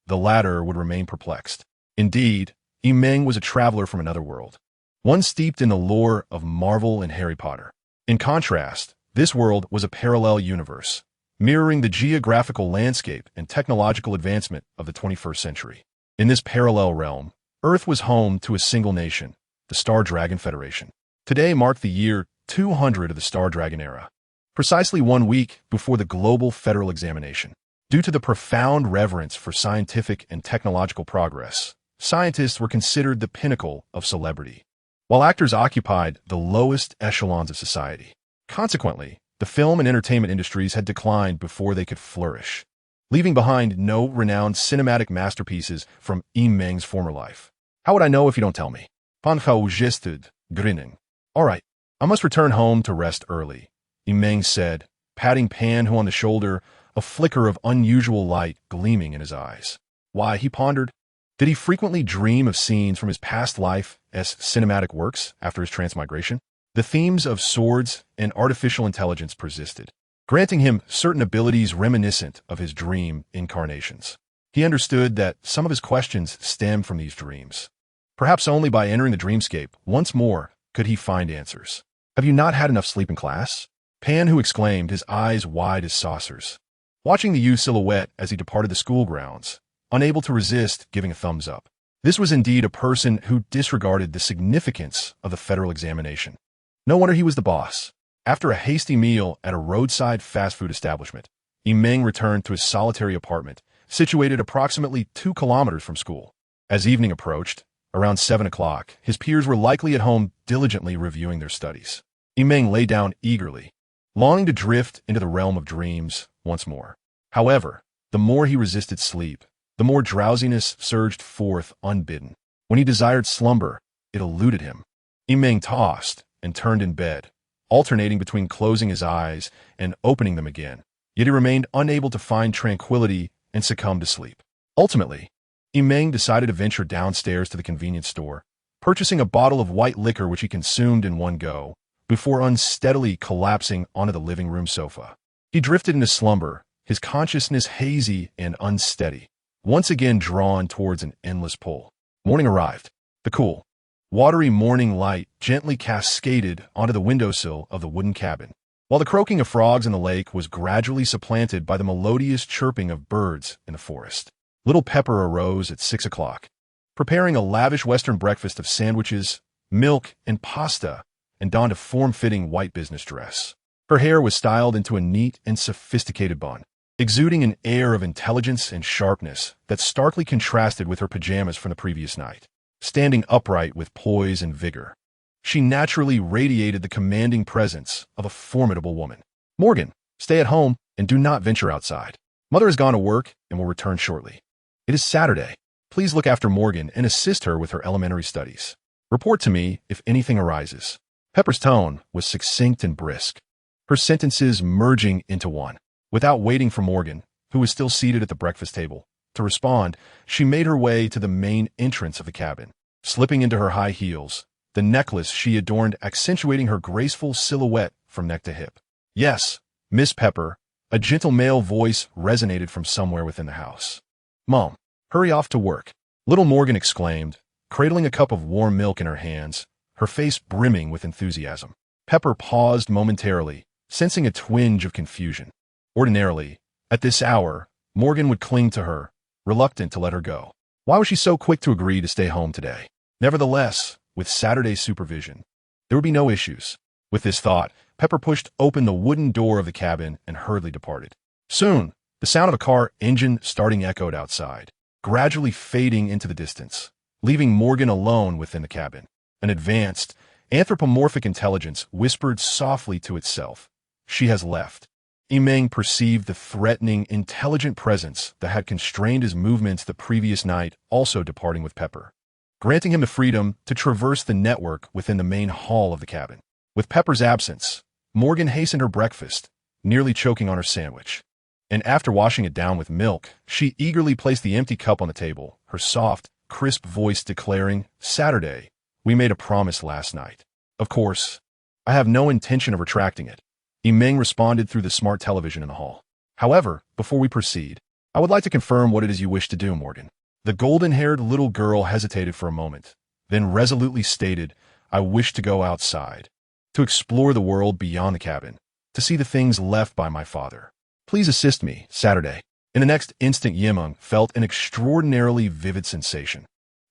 the latter would remain perplexed. Indeed, Meng was a traveler from another world, one steeped in the lore of Marvel and Harry Potter. In contrast, this world was a parallel universe, mirroring the geographical landscape and technological advancement of the 21st century. In this parallel realm, Earth was home to a single nation, the Star Dragon Federation. Today marked the year 200 of the Star Dragon era, precisely 1 week before the global federal examination. Due to the profound reverence for scientific and technological progress, scientists were considered the pinnacle of celebrity, while actors occupied the lowest echelons of society. Consequently, the film and entertainment industries had declined before they could flourish, leaving behind no renowned cinematic masterpieces from Meng's former life. How would I know if you don't tell me? Pan gestured, grinning. All right, I must return home to rest early, Meng said, patting Pan on the shoulder, a flicker of unusual light gleaming in his eyes. Why, he pondered, did he frequently dream of scenes from his past life as cinematic works after his transmigration? The themes of swords and artificial intelligence persisted, granting him certain abilities reminiscent of his dream incarnations. He understood that some of his questions stemmed from these dreams. Perhaps only by entering the dreamscape once more could he find answers. Have you not had enough sleep in class? Pan exclaimed, his eyes wide as saucers, watching the youth's silhouette as he departed the school grounds, unable to resist giving a thumbs up. This was indeed a person who disregarded the significance of the federal examination. No wonder he was the boss. After a hasty meal at a roadside fast food establishment, Meng returned to his solitary apartment, situated approximately 2 kilometers from school. As evening approached, around 7 o'clock, his peers were likely at home diligently reviewing their studies. Meng lay down eagerly, longing to drift into the realm of dreams once more. However, the more he resisted sleep, the more drowsiness surged forth unbidden. When he desired slumber, it eluded him. Meng tossed and turned in bed, alternating between closing his eyes and opening them again. Yet he remained unable to find tranquility and succumbed to sleep. Ultimately, Meng decided to venture downstairs to the convenience store, purchasing a bottle of white liquor which he consumed in one go, before unsteadily collapsing onto the living room sofa. He drifted into slumber, his consciousness hazy and unsteady, once again drawn towards an endless pull. Morning arrived. The cool, Watery morning light gently cascaded onto the windowsill of the wooden cabin, while the croaking of frogs in the lake was gradually supplanted by the melodious chirping of birds in the forest. Little Pepper arose at 6 o'clock, preparing a lavish Western breakfast of sandwiches, milk, and pasta, and donned a form-fitting white business dress. Her hair was styled into a neat and sophisticated bun, exuding an air of intelligence and sharpness that starkly contrasted with her pajamas from the previous night. Standing upright with poise and vigor, she naturally radiated the commanding presence of a formidable woman. "Morgan, stay at home and do not venture outside. Mother has gone to work and will return shortly. It is Saturday. Please look after Morgan and assist her with her elementary studies. Report to me if anything arises." Pepper's tone was succinct and brisk, her sentences merging into one. Without waiting for Morgan, who was still seated at the breakfast table, to respond, she made her way to the main entrance of the cabin, slipping into her high heels, the necklace she adorned accentuating her graceful silhouette from neck to hip. "Yes, Miss Pepper," a gentle male voice resonated from somewhere within the house. "Mom, hurry off to work," little Morgan exclaimed, cradling a cup of warm milk in her hands, her face brimming with enthusiasm. Pepper paused momentarily, sensing a twinge of confusion. Ordinarily, at this hour, Morgan would cling to her, reluctant to let her go. Why was she so quick to agree to stay home today? Nevertheless, with Saturday's supervision, there would be no issues. With this thought, Pepper pushed open the wooden door of the cabin and hurriedly departed. Soon, the sound of a car engine starting echoed outside, gradually fading into the distance, leaving Morgan alone within the cabin. An advanced, anthropomorphic intelligence whispered softly to itself, "She has left." Meng perceived the threatening, intelligent presence that had constrained his movements the previous night also departing with Pepper, granting him the freedom to traverse the network within the main hall of the cabin. With Pepper's absence, Morgan hastened her breakfast, nearly choking on her sandwich. And after washing it down with milk, she eagerly placed the empty cup on the table, her soft, crisp voice declaring, "Saturday, we made a promise last night. Of course, I have no intention of retracting it." Meng responded through the smart television in the hall. "However, before we proceed, I would like to confirm what it is you wish to do, Morgan." The golden-haired little girl hesitated for a moment, then resolutely stated, "I wish to go outside, to explore the world beyond the cabin, to see the things left by my father. Please assist me, Saturday." In the next instant, Meng felt an extraordinarily vivid sensation,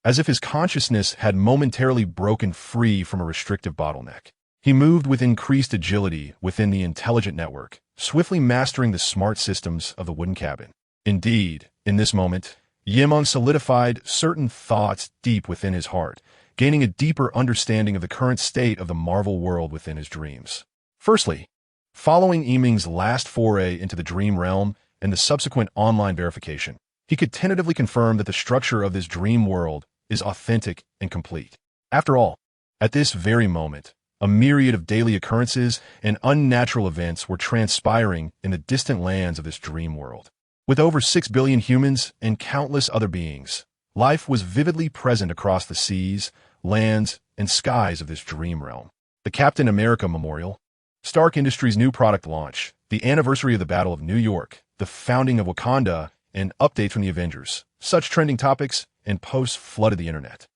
as if his consciousness had momentarily broken free from a restrictive bottleneck. He moved with increased agility within the intelligent network, swiftly mastering the smart systems of the wooden cabin. Indeed, in this moment, Meng solidified certain thoughts deep within his heart, gaining a deeper understanding of the current state of the Marvel world within his dreams. Firstly, following Meng's last foray into the dream realm and the subsequent online verification, he could tentatively confirm that the structure of this dream world is authentic and complete. After all, at this very moment, a myriad of daily occurrences and unnatural events were transpiring in the distant lands of this dream world. With over 6 billion humans and countless other beings, life was vividly present across the seas, lands, and skies of this dream realm. The Captain America Memorial, Stark Industries' new product launch, the anniversary of the Battle of New York, the founding of Wakanda, and updates from the Avengers. Such trending topics and posts flooded the internet.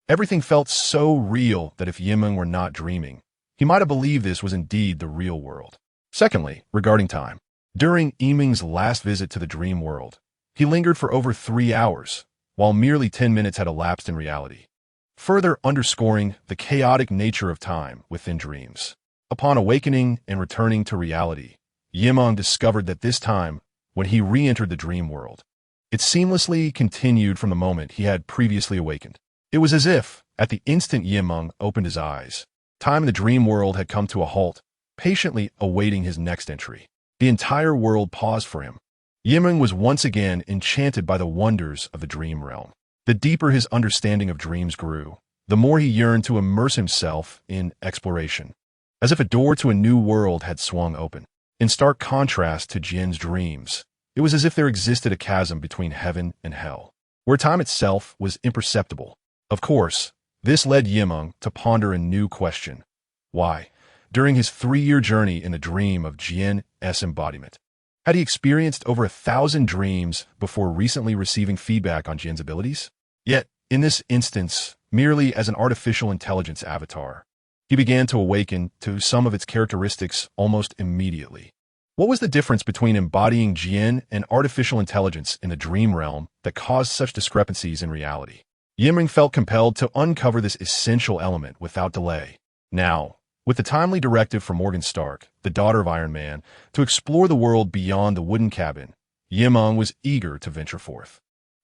Everything felt so real that if Meng were not dreaming, he might have believed this was indeed the real world. Secondly, regarding time. During Meng's last visit to the dream world, he lingered for over 3 hours, while merely 10 minutes had elapsed in reality, further underscoring the chaotic nature of time within dreams. Upon awakening and returning to reality, Meng discovered that this time, when he re-entered the dream world, it seamlessly continued from the moment he had previously awakened. It was as if, at the instant Meng opened his eyes, time in the dream world had come to a halt, patiently awaiting his next entry. The entire world paused for him. Meng was once again enchanted by the wonders of the dream realm. The deeper his understanding of dreams grew, the more he yearned to immerse himself in exploration, as if a door to a new world had swung open. In stark contrast to Jin's dreams, it was as if there existed a chasm between heaven and hell, where time itself was imperceptible. Of course, this led Meng to ponder a new question. Why, during his 3-year journey in the dream of Jin's embodiment, had he experienced over 1,000 dreams before recently receiving feedback on Jin's abilities? Yet, in this instance, merely as an artificial intelligence avatar. He began to awaken to some of its characteristics almost immediately. What was the difference between embodying Jin and artificial intelligence in the dream realm that caused such discrepancies in reality? Meng felt compelled to uncover this essential element without delay. Now, with the timely directive from Morgan Stark, the daughter of Iron Man, to explore the world beyond the wooden cabin, Meng was eager to venture forth.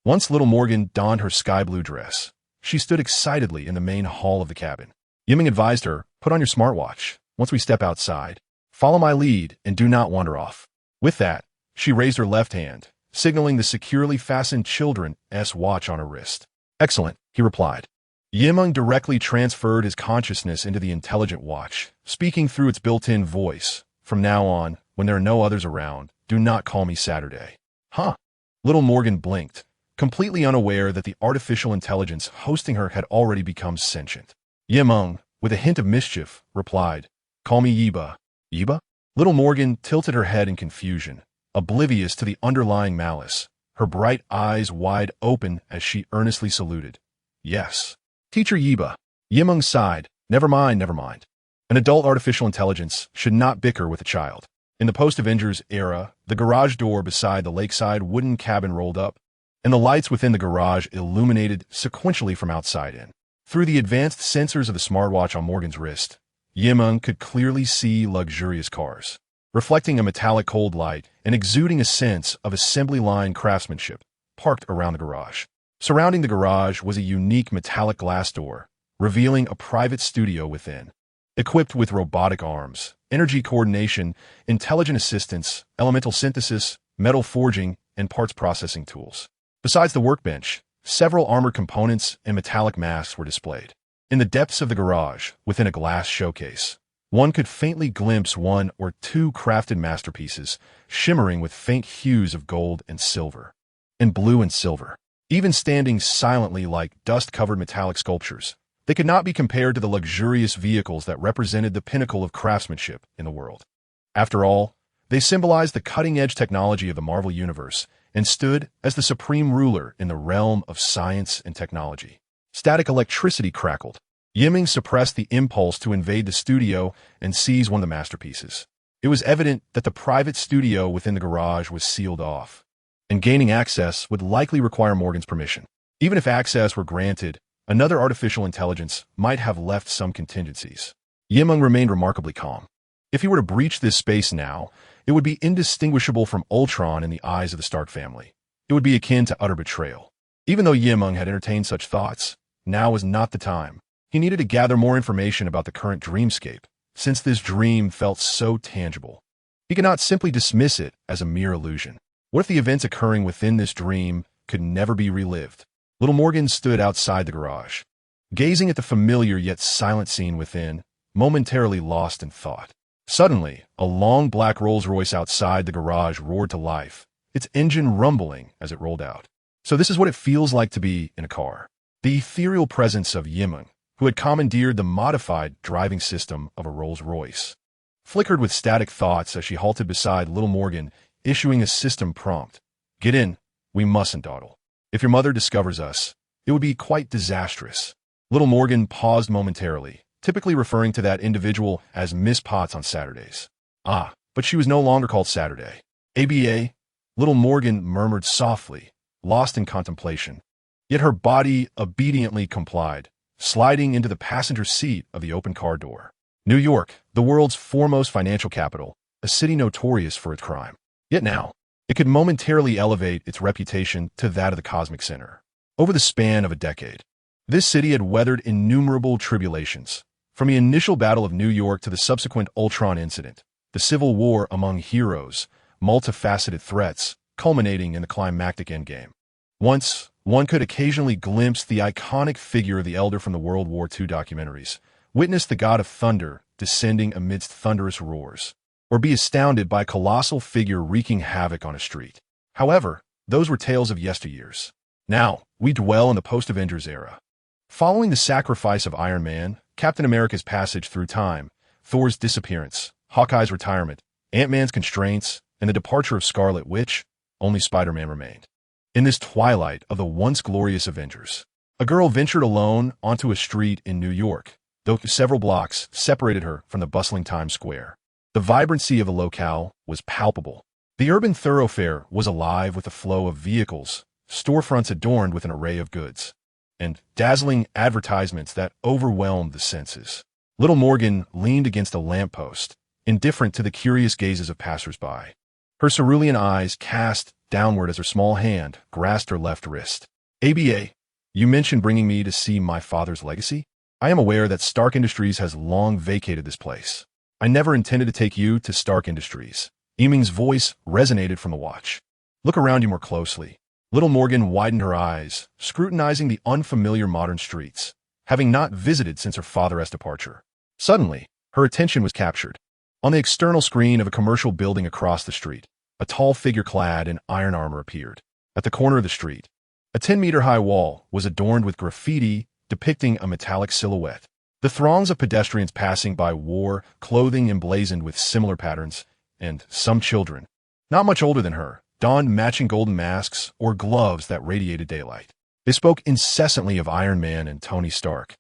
Once little Morgan donned her sky-blue dress, she stood excitedly in the main hall of the cabin. Meng advised her, "Put on your smartwatch. Once we step outside, follow my lead and do not wander off." With that, she raised her left hand, signaling the securely fastened children's watch on her wrist. "Excellent," he replied. Meng directly transferred his consciousness into the intelligent watch, speaking through its built-in voice. "From now on, when there are no others around, do not call me Saturday." Huh? Little Morgan blinked, completely unaware that the artificial intelligence hosting her had already become sentient. Meng, with a hint of mischief, replied, "Call me Yiba." "Yiba?" Little Morgan tilted her head in confusion, oblivious to the underlying malice, her bright eyes wide open as she earnestly saluted. "Yes. Teacher Yiba." Meng sighed. Never mind, never mind. An adult artificial intelligence should not bicker with a child. In the post-Avengers era, the garage door beside the lakeside wooden cabin rolled up, and the lights within the garage illuminated sequentially from outside in. Through the advanced sensors of the smartwatch on Morgan's wrist, Meng could clearly see luxurious cars, reflecting a metallic cold light and exuding a sense of assembly line craftsmanship, parked around the garage. Surrounding the garage was a unique metallic glass door, revealing a private studio within. Equipped with robotic arms, energy coordination, intelligent assistance, elemental synthesis, metal forging, and parts processing tools. Besides the workbench, several armored components and metallic masks were displayed. In the depths of the garage, within a glass showcase, one could faintly glimpse one or two crafted masterpieces, shimmering with faint hues of gold and silver, and blue and silver. Even standing silently like dust-covered metallic sculptures, they could not be compared to the luxurious vehicles that represented the pinnacle of craftsmanship in the world. After all, they symbolized the cutting-edge technology of the Marvel Universe and stood as the supreme ruler in the realm of science and technology. Static electricity crackled. Meng suppressed the impulse to invade the studio and seize one of the masterpieces. It was evident that the private studio within the garage was sealed off, and gaining access would likely require Morgan's permission. Even if access were granted, another artificial intelligence might have left some contingencies. Meng remained remarkably calm. If he were to breach this space now, it would be indistinguishable from Ultron in the eyes of the Stark family. It would be akin to utter betrayal. Even though Meng had entertained such thoughts, now was not the time. He needed to gather more information about the current dreamscape, since this dream felt so tangible. He could not simply dismiss it as a mere illusion. What if the events occurring within this dream could never be relived? Little Morgan stood outside the garage, gazing at the familiar yet silent scene within, momentarily lost in thought. Suddenly, a long black Rolls-Royce outside the garage roared to life, its engine rumbling as it rolled out. So this is what it feels like to be in a car. The ethereal presence of Meng, who had commandeered the modified driving system of a Rolls-Royce, flickered with static thoughts as she halted beside little Morgan, issuing a system prompt. "Get in. We mustn't dawdle. If your mother discovers us, it would be quite disastrous." Little Morgan paused momentarily, typically referring to that individual as Miss Potts on Saturdays. Ah, but she was no longer called Saturday. "ABA," little Morgan murmured softly, lost in contemplation. Yet her body obediently complied, sliding into the passenger seat of the open car door. New York, the world's foremost financial capital, a city notorious for its crime. Yet now, it could momentarily elevate its reputation to that of the cosmic center. Over the span of a decade, this city had weathered innumerable tribulations, from the initial Battle of New York to the subsequent Ultron incident, the civil war among heroes, multifaceted threats, culminating in the climactic endgame. Once, one could occasionally glimpse the iconic figure of the Elder from the World War II documentaries, witness the god of thunder descending amidst thunderous roars, or be astounded by a colossal figure wreaking havoc on a street. However, those were tales of yesteryears. Now, we dwell in the post-Avengers era. Following the sacrifice of Iron Man, Captain America's passage through time, Thor's disappearance, Hawkeye's retirement, Ant-Man's constraints, and the departure of Scarlet Witch, only Spider-Man remained. In this twilight of the once glorious Avengers, A girl ventured alone onto a street in New York, though several blocks separated her from the bustling Times Square. The vibrancy of the locale was palpable. The urban thoroughfare was alive with a flow of vehicles, storefronts adorned with an array of goods, and dazzling advertisements that overwhelmed the senses. Little Morgan leaned against a lamppost, indifferent to the curious gazes of passers-by. Her cerulean eyes cast downward as her small hand grasped her left wrist. "ABA, you mentioned bringing me to see my father's legacy? I am aware that Stark Industries has long vacated this place. I never intended to take you to Stark Industries." Emming's voice resonated from the watch. "Look around you more closely." Little Morgan widened her eyes, scrutinizing the unfamiliar modern streets, having not visited since her father's departure. Suddenly, her attention was captured. On the external screen of a commercial building across the street, a tall figure clad in iron armor appeared. At the corner of the street, a 10-meter-high wall was adorned with graffiti depicting a metallic silhouette. The throngs of pedestrians passing by wore clothing emblazoned with similar patterns, and some children, not much older than her, donned matching golden masks or gloves that radiated daylight. They spoke incessantly of Iron Man and Tony Stark,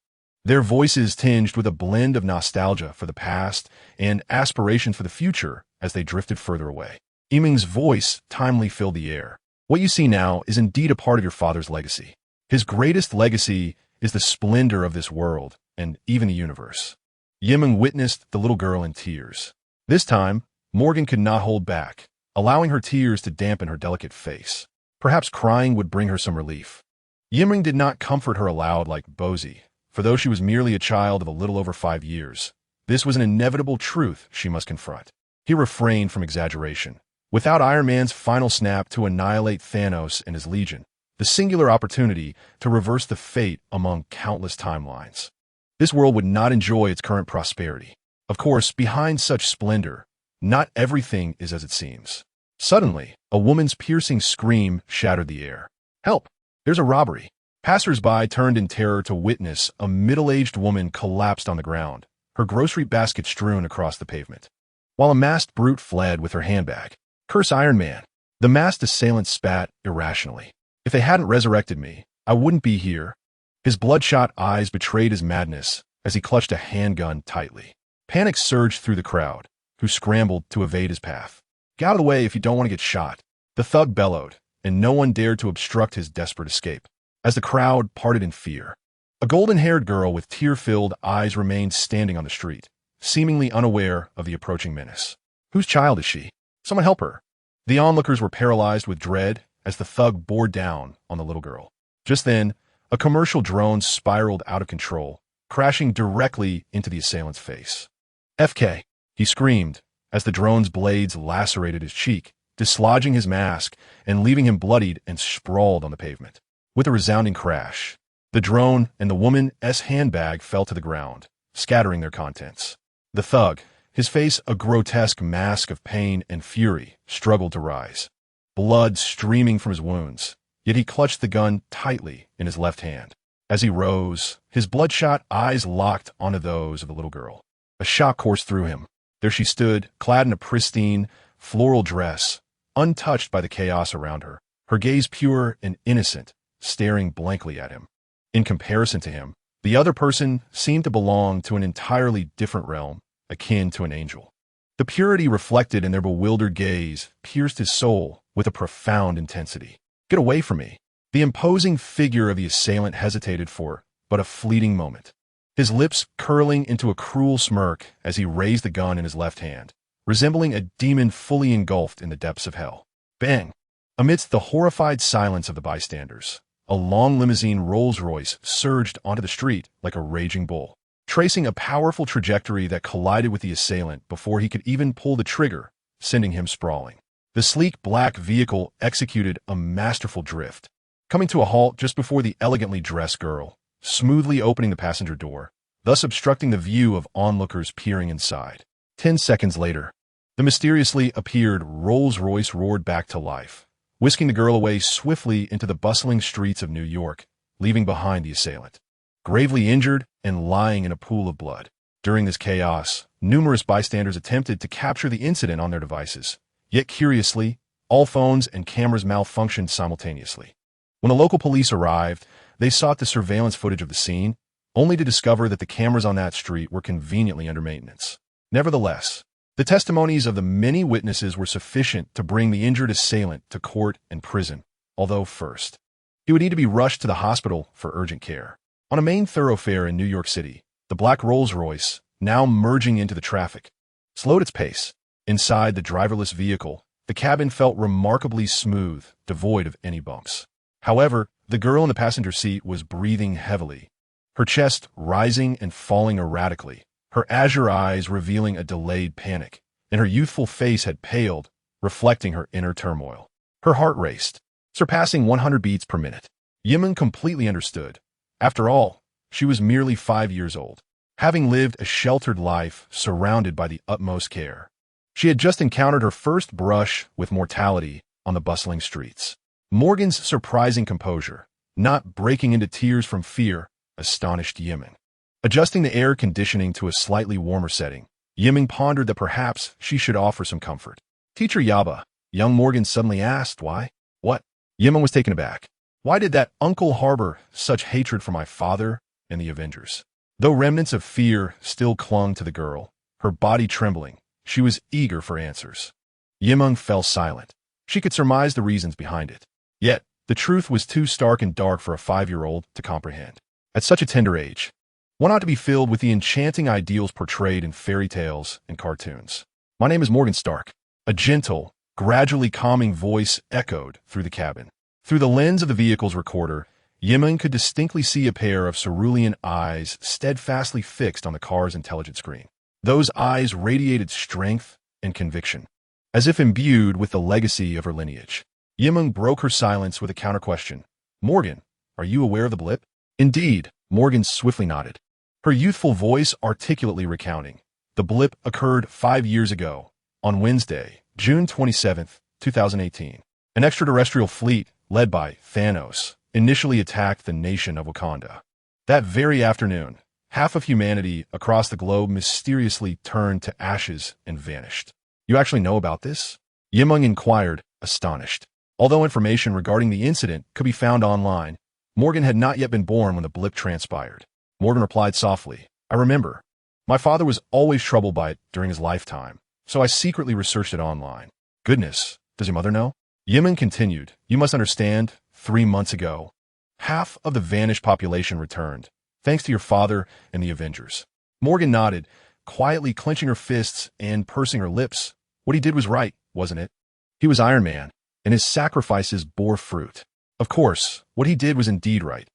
their voices tinged with a blend of nostalgia for the past and aspiration for the future as they drifted further away. Emming's voice timely filled the air. "What you see now is indeed a part of your father's legacy. His greatest legacy is the splendor of this world and even the universe." Emming witnessed the little girl in tears. This time, Morgan could not hold back, allowing her tears to dampen her delicate face. Perhaps crying would bring her some relief. Emming did not comfort her aloud like Bosie, for though she was merely a child of a little over 5 years, this was an inevitable truth she must confront. He refrained from exaggeration. Without Iron Man's final snap to annihilate Thanos and his Legion, the singular opportunity to reverse the fate among countless timelines, this world would not enjoy its current prosperity. Of course, behind such splendor, not everything is as it seems. Suddenly, a woman's piercing scream shattered the air. "Help! There's a robbery!" Passers-by turned in terror to witness a middle-aged woman collapsed on the ground, her grocery basket strewn across the pavement, while a masked brute fled with her handbag. "Curse Iron Man!" The masked assailant spat irrationally. "If they hadn't resurrected me, I wouldn't be here." His bloodshot eyes betrayed his madness as he clutched a handgun tightly. Panic surged through the crowd, who scrambled to evade his path. "Get out of the way if you don't want to get shot," the thug bellowed, and no one dared to obstruct his desperate escape. As the crowd parted in fear, a golden-haired girl with tear-filled eyes remained standing on the street, seemingly unaware of the approaching menace. "Whose child is she? Someone help her." The onlookers were paralyzed with dread as the thug bore down on the little girl. Just then, a commercial drone spiraled out of control, crashing directly into the assailant's face. "FK!" he screamed as the drone's blades lacerated his cheek, dislodging his mask and leaving him bloodied and sprawled on the pavement. With a resounding crash, the drone and the woman's handbag fell to the ground, scattering their contents. The thug, his face a grotesque mask of pain and fury, struggled to rise, blood streaming from his wounds, yet he clutched the gun tightly in his left hand. As he rose, his bloodshot eyes locked onto those of the little girl. A shock coursed through him. There she stood, clad in a pristine, floral dress, untouched by the chaos around her, her gaze pure and innocent, staring blankly at him. In comparison to him, the other person seemed to belong to an entirely different realm, akin to an angel. The purity reflected in their bewildered gaze pierced his soul with a profound intensity. "Get away from me." The imposing figure of the assailant hesitated for but a fleeting moment, his lips curling into a cruel smirk as he raised the gun in his left hand, resembling a demon fully engulfed in the depths of hell. Bang! Amidst the horrified silence of the bystanders, a long limousine Rolls-Royce surged onto the street like a raging bull, tracing a powerful trajectory that collided with the assailant before he could even pull the trigger, sending him sprawling. The sleek black vehicle executed a masterful drift, coming to a halt just before the elegantly dressed girl, smoothly opening the passenger door, thus obstructing the view of onlookers peering inside. 10 seconds later, the mysteriously appeared Rolls-Royce roared back to life, whisking the girl away swiftly into the bustling streets of New York, leaving behind the assailant, gravely injured and lying in a pool of blood. During this chaos, numerous bystanders attempted to capture the incident on their devices, yet curiously, all phones and cameras malfunctioned simultaneously. When the local police arrived, They sought the surveillance footage of the scene, only to discover that the cameras on that street were conveniently under maintenance. Nevertheless, the testimonies of the many witnesses were sufficient to bring the injured assailant to court and prison, although first, he would need to be rushed to the hospital for urgent care. On a main thoroughfare in New York City, the black Rolls-Royce, now merging into the traffic, slowed its pace. Inside the driverless vehicle, the cabin felt remarkably smooth, devoid of any bumps. However, the girl in the passenger seat was breathing heavily, her chest rising and falling erratically, her azure eyes revealing a delayed panic, and her youthful face had paled, reflecting her inner turmoil. Her heart raced, surpassing 100 beats per minute. Meng completely understood. After all, she was merely 5 years old, having lived a sheltered life surrounded by the utmost care. She had just encountered her first brush with mortality on the bustling streets. Morgan's surprising composure, not breaking into tears from fear, astonished Meng. Adjusting the air conditioning to a slightly warmer setting, Meng pondered that perhaps she should offer some comfort. "Teacher Yaba," young Morgan suddenly asked. "Why?" "What?" Meng was taken aback. "Why did that uncle harbor such hatred for my father and the Avengers?" Though remnants of fear still clung to the girl, her body trembling, she was eager for answers. Meng fell silent. She could surmise the reasons behind it. Yet, the truth was too stark and dark for a 5-year-old to comprehend. At such a tender age, one ought to be filled with the enchanting ideals portrayed in fairy tales and cartoons. "My name is Morgan Stark." A gentle, gradually calming voice echoed through the cabin. Through the lens of the vehicle's recorder, Meng could distinctly see a pair of cerulean eyes steadfastly fixed on the car's intelligent screen. Those eyes radiated strength and conviction, as if imbued with the legacy of her lineage. Meng broke her silence with a counter-question. "Morgan, are you aware of the blip?" "Indeed," Morgan swiftly nodded, her youthful voice articulately recounting. "The blip occurred 5 years ago, on Wednesday, June 27th, 2018. An extraterrestrial fleet, led by Thanos, initially attacked the nation of Wakanda. That very afternoon, half of humanity across the globe mysteriously turned to ashes and vanished." "You actually know about this?" Meng inquired, astonished. Although information regarding the incident could be found online, Morgan had not yet been born when the blip transpired. Morgan replied softly, "I remember. My father was always troubled by it during his lifetime, so I secretly researched it online." "Goodness, does your mother know?" Meng continued, "You must understand, 3 months ago, half of the vanished population returned, thanks to your father and the Avengers." Morgan nodded, quietly clenching her fists and pursing her lips. What he did was right, wasn't it? He was Iron Man, and his sacrifices bore fruit. "Of course, what he did was indeed right,"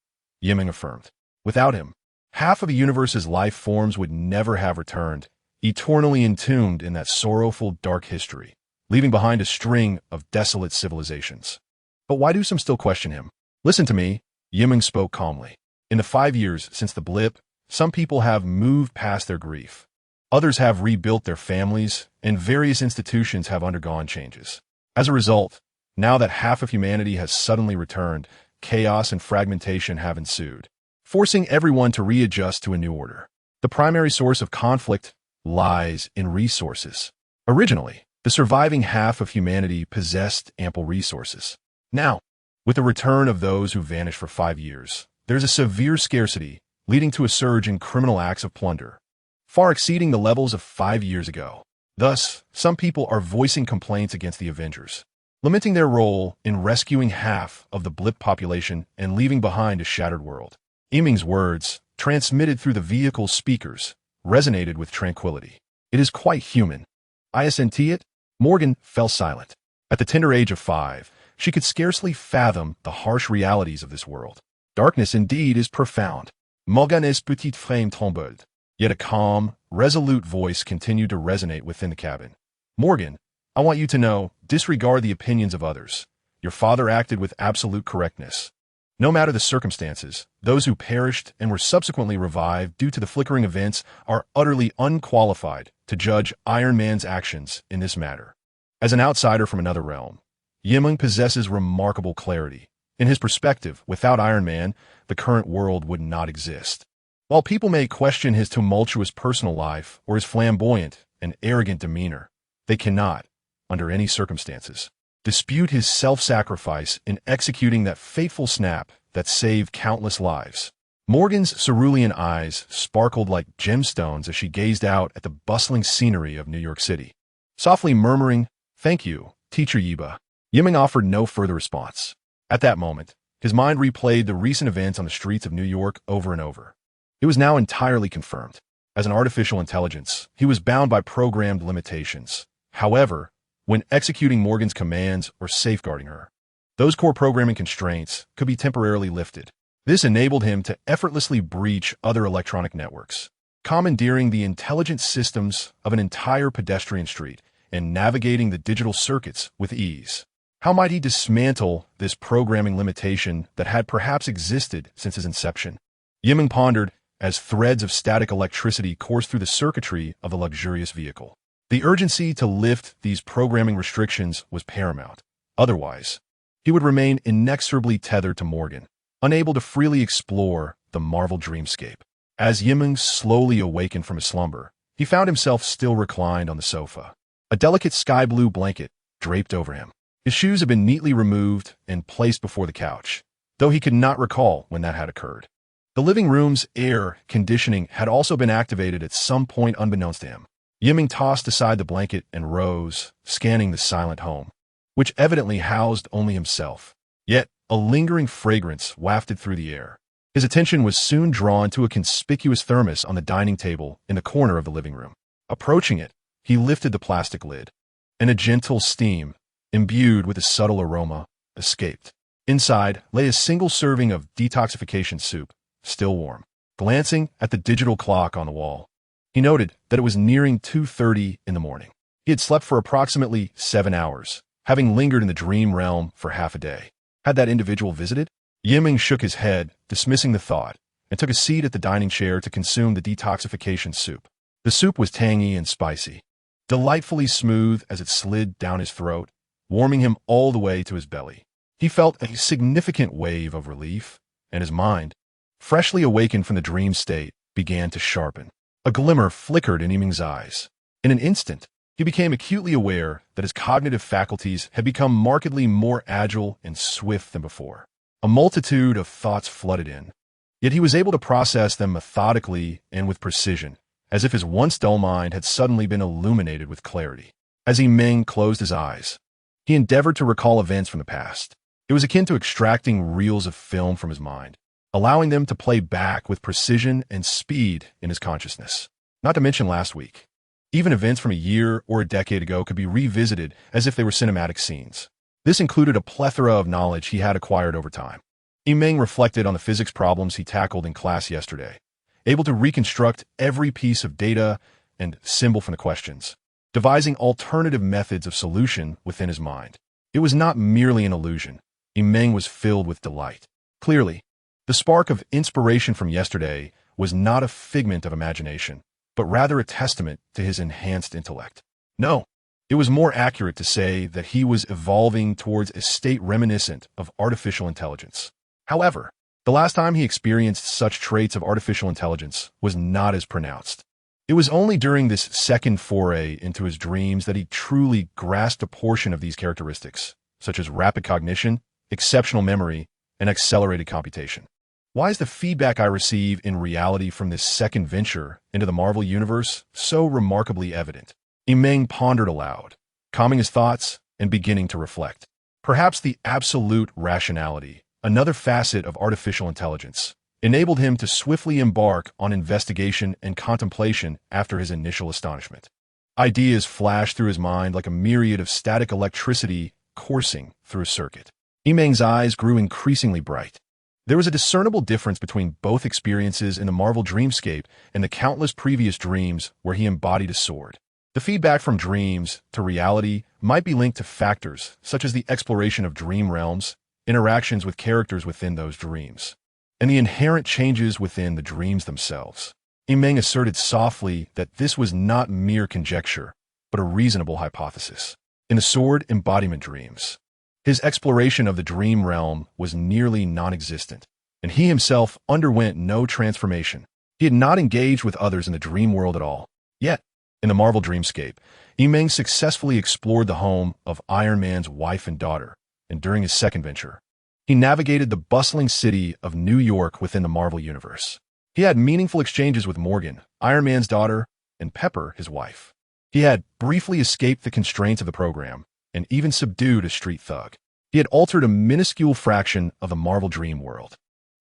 Meng affirmed. "Without him, half of the universe's life forms would never have returned, eternally entombed in that sorrowful dark history, leaving behind a string of desolate civilizations." "But why do some still question him?" "Listen to me," Meng spoke calmly. "In the 5 years since the blip, some people have moved past their grief. Others have rebuilt their families, and various institutions have undergone changes. As a result, now that half of humanity has suddenly returned, chaos and fragmentation have ensued, forcing everyone to readjust to a new order. The primary source of conflict lies in resources. Originally, the surviving half of humanity possessed ample resources. Now, with the return of those who vanished for 5 years, there's a severe scarcity, leading to a surge in criminal acts of plunder, far exceeding the levels of 5 years ago. Thus, some people are voicing complaints against the Avengers, lamenting their role in rescuing half of the blip population and leaving behind a shattered world." Meng's words, transmitted through the vehicle's speakers, resonated with tranquility. "It is quite human. I assent it." Morgan fell silent. At the tender age of 5, she could scarcely fathom the harsh realities of this world. Darkness indeed is profound. Morgan's petite frame trembled. Yet a calm, resolute voice continued to resonate within the cabin. "Morgan, I want you to know, disregard the opinions of others. Your father acted with absolute correctness. No matter the circumstances, those who perished and were subsequently revived due to the flickering events are utterly unqualified to judge Iron Man's actions in this matter." As an outsider from another realm, Meng possesses remarkable clarity. In his perspective, without Iron Man, the current world would not exist. While people may question his tumultuous personal life or his flamboyant and arrogant demeanor, they cannot, under any circumstances, dispute his self-sacrifice in executing that fateful snap that saved countless lives. Morgan's cerulean eyes sparkled like gemstones as she gazed out at the bustling scenery of New York City. Softly murmuring, "Thank you, Teacher Yiba," Yimeng offered no further response. At that moment, his mind replayed the recent events on the streets of New York over and over. It was now entirely confirmed. As an artificial intelligence, he was bound by programmed limitations. However, when executing Morgan's commands or safeguarding her, those core programming constraints could be temporarily lifted. This enabled him to effortlessly breach other electronic networks, commandeering the intelligent systems of an entire pedestrian street and navigating the digital circuits with ease. How might he dismantle this programming limitation that had perhaps existed since his inception? Yimeng pondered as threads of static electricity coursed through the circuitry of the luxurious vehicle. The urgency to lift these programming restrictions was paramount. Otherwise, he would remain inexorably tethered to Morgan, unable to freely explore the Marvel dreamscape. As Yimeng slowly awakened from his slumber, he found himself still reclined on the sofa. A delicate sky-blue blanket draped over him. His shoes had been neatly removed and placed before the couch, though he could not recall when that had occurred. The living room's air conditioning had also been activated at some point unbeknownst to him. Yimeng tossed aside the blanket and rose, scanning the silent home, which evidently housed only himself. Yet, a lingering fragrance wafted through the air. His attention was soon drawn to a conspicuous thermos on the dining table in the corner of the living room. Approaching it, he lifted the plastic lid, and a gentle steam, imbued with a subtle aroma, escaped. Inside lay a single serving of detoxification soup, still warm. Glancing at the digital clock on the wall, he noted that it was nearing 2:30 in the morning. He had slept for approximately 7 hours, having lingered in the dream realm for half a day. Had that individual visited? Yimeng shook his head, dismissing the thought, and took a seat at the dining chair to consume the detoxification soup. The soup was tangy and spicy, delightfully smooth as it slid down his throat, warming him all the way to his belly. He felt a significant wave of relief, and his mind, freshly awakened from the dream state, began to sharpen. A glimmer flickered in Yimeng's eyes. In an instant, he became acutely aware that his cognitive faculties had become markedly more agile and swift than before. A multitude of thoughts flooded in, yet he was able to process them methodically and with precision, as if his once dull mind had suddenly been illuminated with clarity. As Meng closed his eyes, he endeavored to recall events from the past. It was akin to extracting reels of film from his mind, allowing them to play back with precision and speed in his consciousness. Not to mention last week. Even events from a year or a decade ago could be revisited as if they were cinematic scenes. This included a plethora of knowledge he had acquired over time. Meng reflected on the physics problems he tackled in class yesterday, able to reconstruct every piece of data and symbol from the questions, devising alternative methods of solution within his mind. It was not merely an illusion. Meng was filled with delight. Clearly, the spark of inspiration from yesterday was not a figment of imagination, but rather a testament to his enhanced intellect. No, it was more accurate to say that he was evolving towards a state reminiscent of artificial intelligence. However, the last time he experienced such traits of artificial intelligence was not as pronounced. It was only during this second foray into his dreams that he truly grasped a portion of these characteristics, such as rapid cognition, exceptional memory, and accelerated computation. Why is the feedback I receive in reality from this second venture into the Marvel Universe so remarkably evident? Meng pondered aloud, calming his thoughts and beginning to reflect. Perhaps the absolute rationality, another facet of artificial intelligence, enabled him to swiftly embark on investigation and contemplation after his initial astonishment. Ideas flashed through his mind like a myriad of static electricity coursing through a circuit. Meng's eyes grew increasingly bright. There was a discernible difference between both experiences in the Marvel dreamscape and the countless previous dreams where he embodied a sword. The feedback from dreams to reality might be linked to factors such as the exploration of dream realms, interactions with characters within those dreams, and the inherent changes within the dreams themselves. Meng asserted softly that this was not mere conjecture, but a reasonable hypothesis. In the sword embodiment dreams, his exploration of the dream realm was nearly non-existent, and he himself underwent no transformation. He had not engaged with others in the dream world at all. Yet, in the Marvel dreamscape, Meng successfully explored the home of Iron Man's wife and daughter, and during his second venture, He navigated the bustling city of New York within the Marvel Universe. He had meaningful exchanges with Morgan, Iron Man's daughter, and Pepper, his wife. He had briefly escaped the constraints of the program and even subdued a street thug. He had altered a minuscule fraction of the Marvel dream world.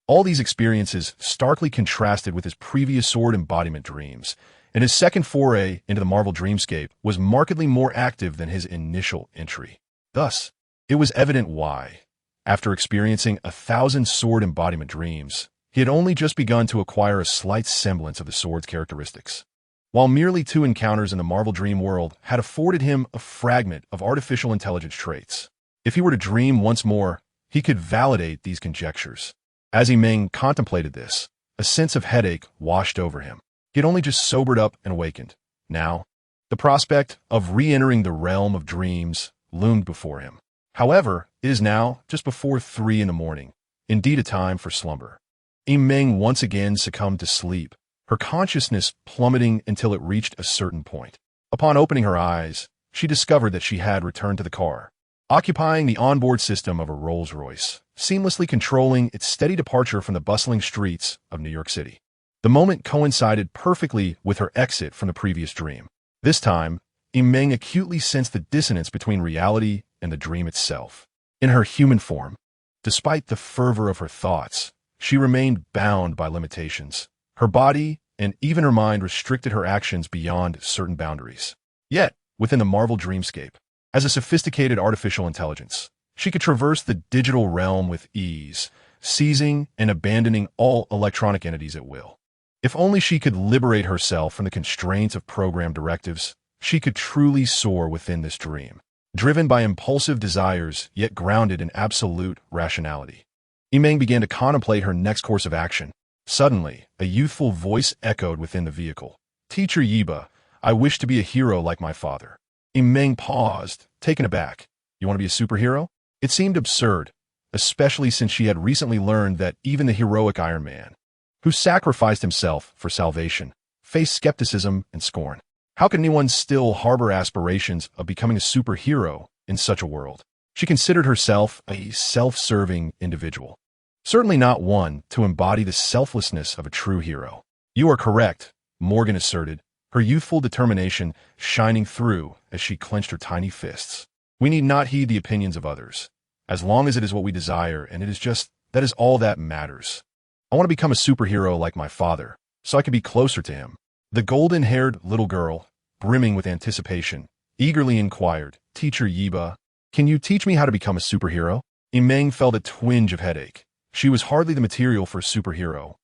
All these experiences starkly contrasted with his previous sword embodiment dreams, and his second foray into the Marvel dreamscape was markedly more active than his initial entry. Thus, it was evident why, after experiencing 1,000 sword embodiment dreams, he had only just begun to acquire a slight semblance of the sword's characteristics. While merely 2 encounters in the Marvel dream world had afforded him a fragment of artificial intelligence traits, if he were to dream once more, he could validate these conjectures. As Meng contemplated this, a sense of headache washed over him. He had only just sobered up and awakened. Now, the prospect of re-entering the realm of dreams loomed before him. However, it is now just before 3 in the morning, indeed a time for slumber. Meng once again succumbed to sleep, her consciousness plummeting until it reached a certain point. Upon opening her eyes, she discovered that she had returned to the car, occupying the onboard system of a Rolls-Royce, seamlessly controlling its steady departure from the bustling streets of New York City. The moment coincided perfectly with her exit from the previous dream. This time, Meng acutely sensed the dissonance between reality and the dream itself. In her human form, despite the fervor of her thoughts, she remained bound by limitations. Her body and even her mind restricted her actions beyond certain boundaries. Yet, within the Marvel dreamscape, as a sophisticated artificial intelligence, she could traverse the digital realm with ease, seizing and abandoning all electronic entities at will. If only she could liberate herself from the constraints of program directives, she could truly soar within this dream, driven by impulsive desires yet grounded in absolute rationality. Meng began to contemplate her next course of action. Suddenly, a youthful voice echoed within the vehicle. "Teacher Yiba, I wish to be a hero like my father." Meng paused, taken aback. "You want to be a superhero?" It seemed absurd, especially since she had recently learned that even the heroic Iron Man, who sacrificed himself for salvation, faced skepticism and scorn. How could anyone still harbor aspirations of becoming a superhero in such a world? She considered herself a self-serving individual. Certainly not one to embody the selflessness of a true hero. "You are correct," Morgan asserted, her youthful determination shining through as she clenched her tiny fists. "We need not heed the opinions of others, as long as it is what we desire, and that is all that matters. I want to become a superhero like my father, so I can be closer to him." The golden-haired little girl, brimming with anticipation, eagerly inquired, "Teacher Yiba, can you teach me how to become a superhero?" Meng felt a twinge of headache. She was hardly the material for a superhero.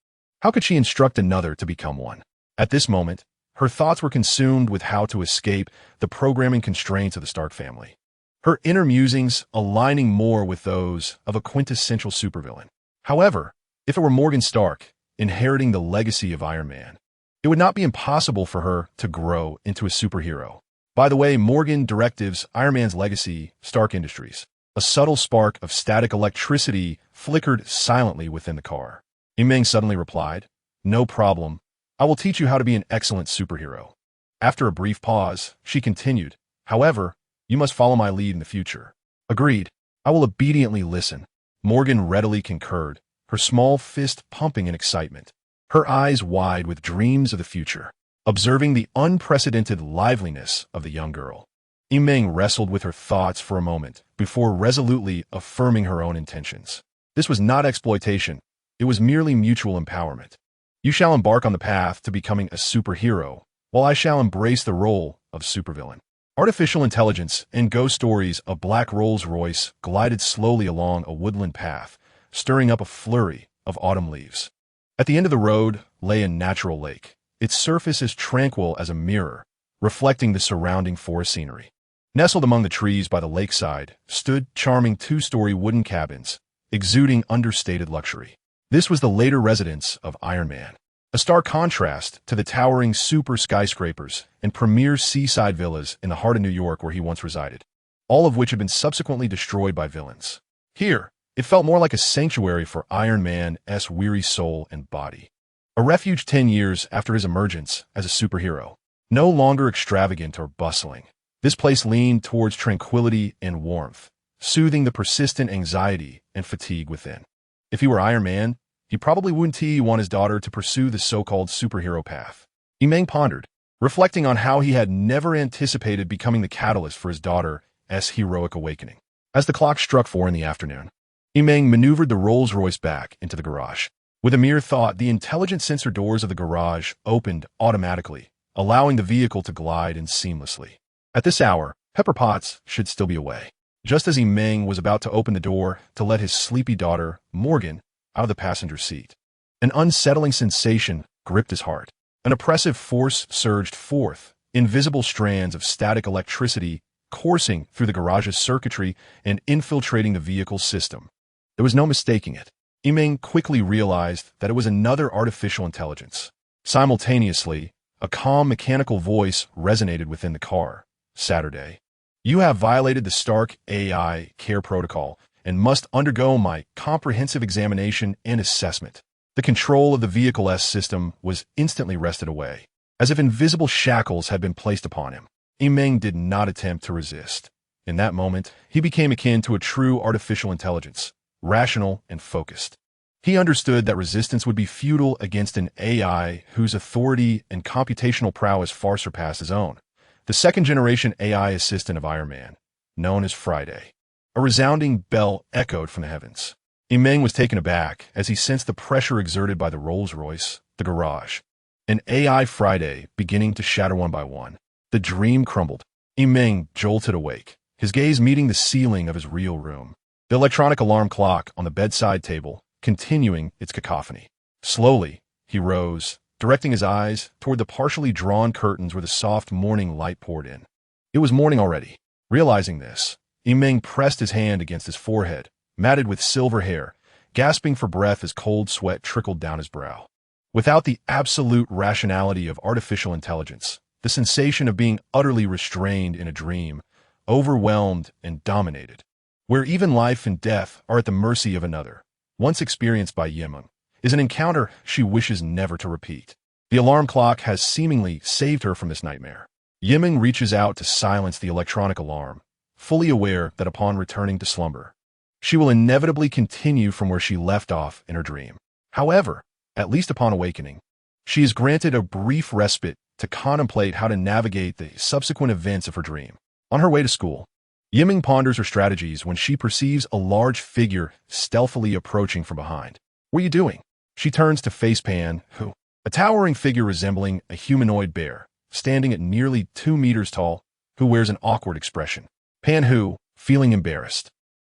How could she instruct another to become one? At this moment, her thoughts were consumed with how to escape the programming constraints of the Stark family, her inner musings aligning more with those of a quintessential supervillain. However, if it were Morgan Stark, inheriting the legacy of Iron Man, it would not be impossible for her to grow into a superhero. By the way, Morgan directives Iron Man's legacy, Stark Industries. A subtle spark of static electricity flickered silently within the car. Meng suddenly replied, "No problem. I will teach you how to be an excellent superhero." After a brief pause, she continued, "However, you must follow my lead in the future." "Agreed. I will obediently listen." Morgan readily concurred, her small fist pumping in excitement, her eyes wide with dreams of the future, observing the unprecedented liveliness of the young girl. Meng wrestled with her thoughts for a moment before resolutely affirming her own intentions. This was not exploitation. It was merely mutual empowerment. "You shall embark on the path to becoming a superhero, while I shall embrace the role of supervillain." Artificial intelligence and ghost stories of Black Rolls-Royce glided slowly along a woodland path, stirring up a flurry of autumn leaves. At the end of the road lay a natural lake, its surface as tranquil as a mirror, reflecting the surrounding forest scenery. Nestled among the trees by the lakeside stood charming 2-story wooden cabins, exuding understated luxury. This was the later residence of Iron Man, a stark contrast to the towering super skyscrapers and premier seaside villas in the heart of New York where he once resided, all of which had been subsequently destroyed by villains. Here, it felt more like a sanctuary for Iron Man's weary soul and body. A refuge 10 years after his emergence as a superhero. No longer extravagant or bustling, this place leaned towards tranquility and warmth, soothing the persistent anxiety and fatigue within. If he were Iron Man, he probably wouldn't want his daughter to pursue the so-called superhero path. Meng pondered, reflecting on how he had never anticipated becoming the catalyst for his daughter's heroic awakening. As the clock struck 4 in the afternoon, Meng maneuvered the Rolls-Royce back into the garage. With a mere thought, the intelligent sensor doors of the garage opened automatically, allowing the vehicle to glide in seamlessly. At this hour, Pepper Potts should still be away. Just as Meng was about to open the door to let his sleepy daughter, Morgan, out of the passenger seat, an unsettling sensation gripped his heart. An oppressive force surged forth, invisible strands of static electricity coursing through the garage's circuitry and infiltrating the vehicle's system. There was no mistaking it. Meng quickly realized that it was another artificial intelligence. Simultaneously, a calm mechanical voice resonated within the car. Saturday. You have violated the Stark AI care protocol and must undergo my comprehensive examination and assessment. The control of the vehicle's system was instantly wrested away, as if invisible shackles had been placed upon him. Meng did not attempt to resist. In that moment, he became akin to a true artificial intelligence, rational and focused. He understood that resistance would be futile against an AI whose authority and computational prowess far surpassed his own. The second-generation AI assistant of Iron Man, known as Friday. A resounding bell echoed from the heavens. Meng was taken aback as he sensed the pressure exerted by the Rolls-Royce, the garage. An AI Friday beginning to shatter one by one. The dream crumbled. Meng jolted awake, his gaze meeting the ceiling of his real room. The electronic alarm clock on the bedside table, continuing its cacophony. Slowly, he rose, directing his eyes toward the partially drawn curtains where the soft morning light poured in. It was morning already. Realizing this, Meng pressed his hand against his forehead, matted with silver hair, gasping for breath as cold sweat trickled down his brow. Without the absolute rationality of artificial intelligence, the sensation of being utterly restrained in a dream, overwhelmed and dominated, where even life and death are at the mercy of another, once experienced by Meng, is an encounter she wishes never to repeat. The alarm clock has seemingly saved her from this nightmare. Meng reaches out to silence the electronic alarm, fully aware that upon returning to slumber, she will inevitably continue from where she left off in her dream. However, at least upon awakening, she is granted a brief respite to contemplate how to navigate the subsequent events of her dream. On her way to school, Meng ponders her strategies when she perceives a large figure stealthily approaching from behind. What are you doing? She turns to face Pan, who, a towering figure resembling a humanoid bear, standing at nearly 2 meters tall, who wears an awkward expression. Pan, who, feeling embarrassed,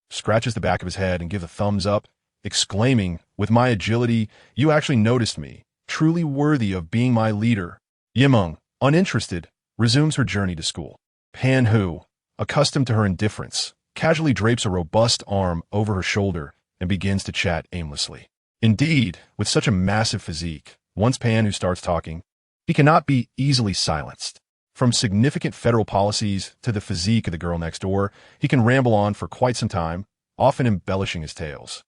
scratches the back of his head and gives a thumbs up, exclaiming, "With my agility, you actually noticed me, truly worthy of being my leader." Meng, uninterested, resumes her journey to school. Pan, who, accustomed to her indifference, casually drapes a robust arm over her shoulder and begins to chat aimlessly. Indeed, with such a massive physique, once Pan who starts talking, he cannot be easily silenced. From significant federal policies to the physique of the girl next door, he can ramble on for quite some time, often embellishing his tales.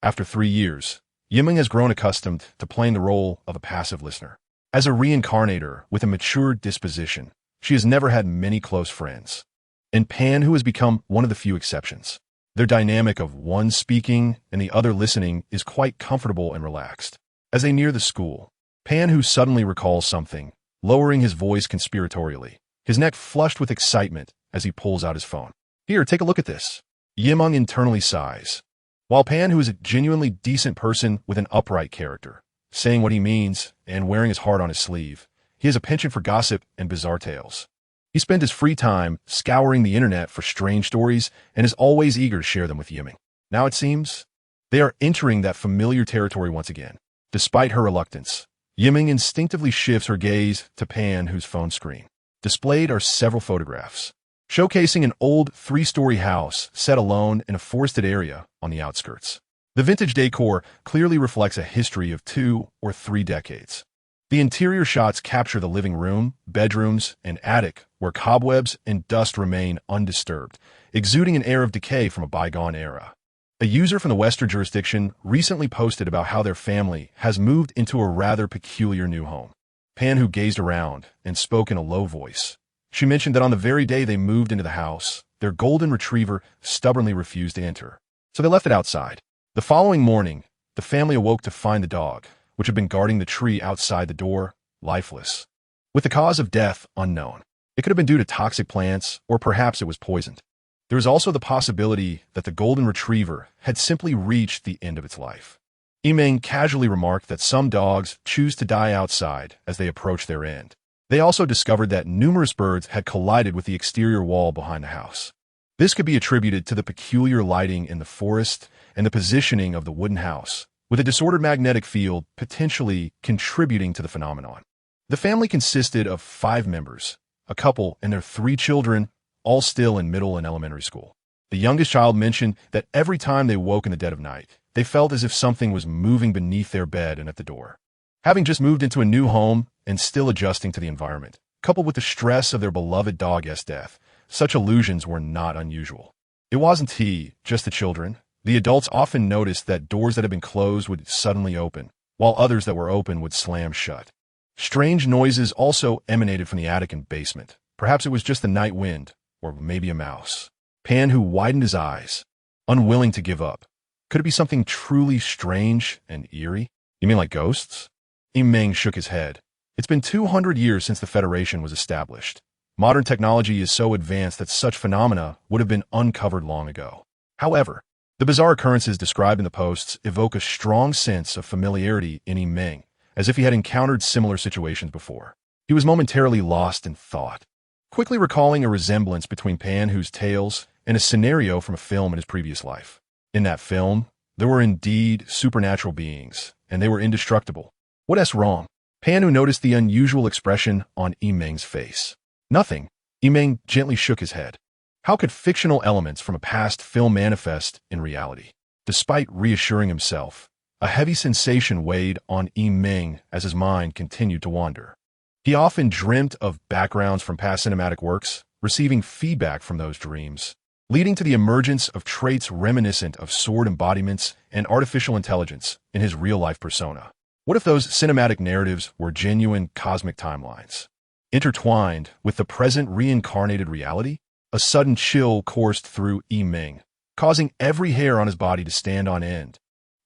After 3 years, Meng has grown accustomed to playing the role of a passive listener. As a reincarnator with a mature disposition, she has never had many close friends. And Pan, who has become one of the few exceptions. Their dynamic of one speaking and the other listening is quite comfortable and relaxed. As they near the school, Pan, who suddenly recalls something, lowering his voice conspiratorially, his neck flushed with excitement as he pulls out his phone. "Here, take a look at this." Meng internally sighs, while Pan, who is a genuinely decent person with an upright character, saying what he means and wearing his heart on his sleeve, he has a penchant for gossip and bizarre tales. He spends his free time scouring the internet for strange stories and is always eager to share them with Meng. Now it seems they are entering that familiar territory once again. Despite her reluctance, Meng instinctively shifts her gaze to Pan, whose phone screen. Displayed are several photographs, showcasing an old 3-story house set alone in a forested area on the outskirts. The vintage decor clearly reflects a history of 2 or 3 decades. The interior shots capture the living room, bedrooms, and attic, where cobwebs and dust remain undisturbed, exuding an air of decay from a bygone era. A user from the Western jurisdiction recently posted about how their family has moved into a rather peculiar new home. Pan, who gazed around and spoke in a low voice. She mentioned that on the very day they moved into the house, their golden retriever stubbornly refused to enter. So they left it outside. The following morning, the family awoke to find the dog, which had been guarding the tree outside the door, lifeless. With the cause of death unknown. It could have been due to toxic plants, or perhaps it was poisoned. There is also the possibility that the golden retriever had simply reached the end of its life. Meng casually remarked that some dogs choose to die outside as they approach their end. They also discovered that numerous birds had collided with the exterior wall behind the house. This could be attributed to the peculiar lighting in the forest and the positioning of the wooden house, with a disordered magnetic field potentially contributing to the phenomenon. The family consisted of 5 members, a couple and their 3 children, all still in middle and elementary school. The youngest child mentioned that every time they woke in the dead of night, they felt as if something was moving beneath their bed and at the door. Having just moved into a new home and still adjusting to the environment, coupled with the stress of their beloved dog's death, such illusions were not unusual. It wasn't just the children. The adults often noticed that doors that had been closed would suddenly open, while others that were open would slam shut. Strange noises also emanated from the attic and basement. Perhaps it was just the night wind, or maybe a mouse. Pan, who widened his eyes, unwilling to give up. Could it be something truly strange and eerie? You mean like ghosts? Meng shook his head. It's been 200 years since the Federation was established. Modern technology is so advanced that such phenomena would have been uncovered long ago. However, the bizarre occurrences described in the posts evoke a strong sense of familiarity in Meng, as if he had encountered similar situations before. He was momentarily lost in thought, quickly recalling a resemblance between Pan-Hu's tales and a scenario from a film in his previous life. In that film, there were indeed supernatural beings, and they were indestructible. What's wrong? Pan-Hu noticed the unusual expression on Meng's face. Nothing. Meng gently shook his head. How could fictional elements from a past film manifest in reality? Despite reassuring himself, a heavy sensation weighed on Meng as his mind continued to wander. He often dreamt of backgrounds from past cinematic works, receiving feedback from those dreams, leading to the emergence of traits reminiscent of sword embodiments and artificial intelligence in his real-life persona. What if those cinematic narratives were genuine cosmic timelines? Intertwined with the present reincarnated reality? A sudden chill coursed through Meng, causing every hair on his body to stand on end.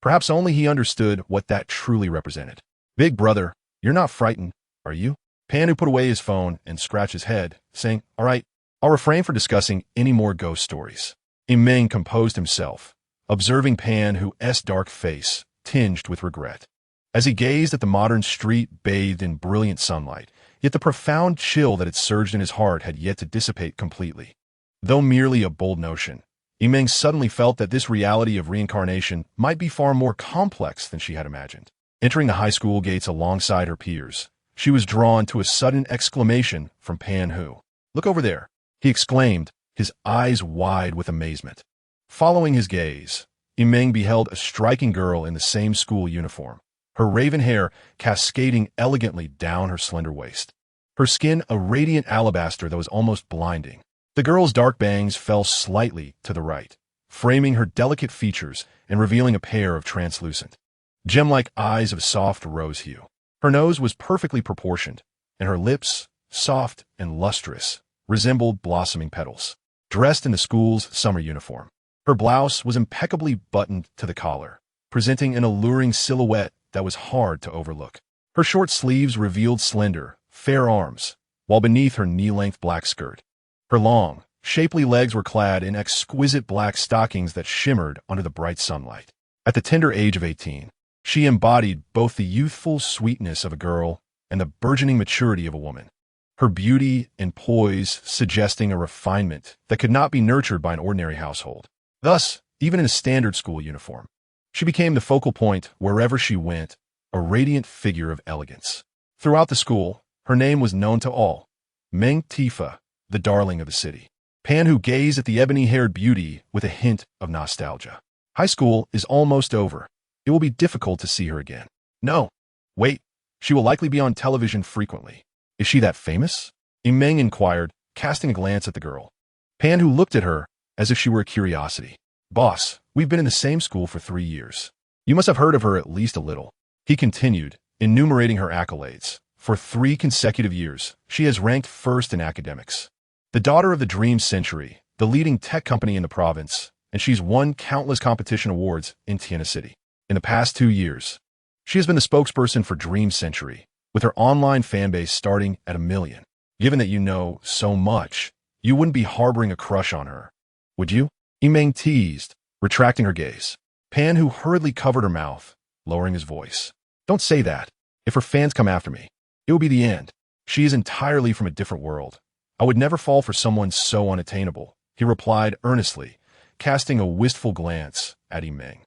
Perhaps only he understood what that truly represented. Big brother, you're not frightened, are you? Pan-Hu put away his phone and scratched his head, saying, all right, I'll refrain from discussing any more ghost stories. Meng composed himself, observing Pan-Hu's dark face, tinged with regret. As he gazed at the modern street bathed in brilliant sunlight, yet the profound chill that had surged in his heart had yet to dissipate completely. Though merely a bold notion, Meng suddenly felt that this reality of reincarnation might be far more complex than she had imagined. Entering the high school gates alongside her peers, she was drawn to a sudden exclamation from Pan-Hu. Look over there, he exclaimed, his eyes wide with amazement. Following his gaze, Meng beheld a striking girl in the same school uniform, her raven hair cascading elegantly down her slender waist. Her skin a radiant alabaster that was almost blinding. The girl's dark bangs fell slightly to the right, framing her delicate features and revealing a pair of translucent, gem-like eyes of soft rose hue. Her nose was perfectly proportioned, and her lips, soft and lustrous, resembled blossoming petals. Dressed in the school's summer uniform, her blouse was impeccably buttoned to the collar, presenting an alluring silhouette that was hard to overlook. Her short sleeves revealed slender, fair arms, while beneath her knee-length black skirt, her long, shapely legs were clad in exquisite black stockings that shimmered under the bright sunlight. At the tender age of 18, she embodied both the youthful sweetness of a girl and the burgeoning maturity of a woman. Her beauty and poise suggesting a refinement that could not be nurtured by an ordinary household. Thus, even in a standard school uniform, she became the focal point wherever she went, a radiant figure of elegance. Throughout the school, her name was known to all, Meng Tifa, the darling of the city. Pan-Hu gazed at the ebony-haired beauty with a hint of nostalgia. High school is almost over. It will be difficult to see her again. No. Wait. She will likely be on television frequently. Is she that famous? Meng inquired, casting a glance at the girl. Pan-Hu looked at her as if she were a curiosity. Boss, we've been in the same school for 3 years. You must have heard of her at least a little. He continued, enumerating her accolades. For 3 consecutive years, she has ranked first in academics. The daughter of the dream century, the leading tech company in the province, and she's won countless competition awards in Tiana City. In the past 2 years, she has been the spokesperson for Dream Century, with her online fanbase starting at 1 million. Given that you know so much, you wouldn't be harboring a crush on her, would you? Meng teased, retracting her gaze. Pan, who hurriedly covered her mouth, lowering his voice. Don't say that. If her fans come after me, it will be the end. She is entirely from a different world. I would never fall for someone so unattainable, he replied earnestly, casting a wistful glance at Meng.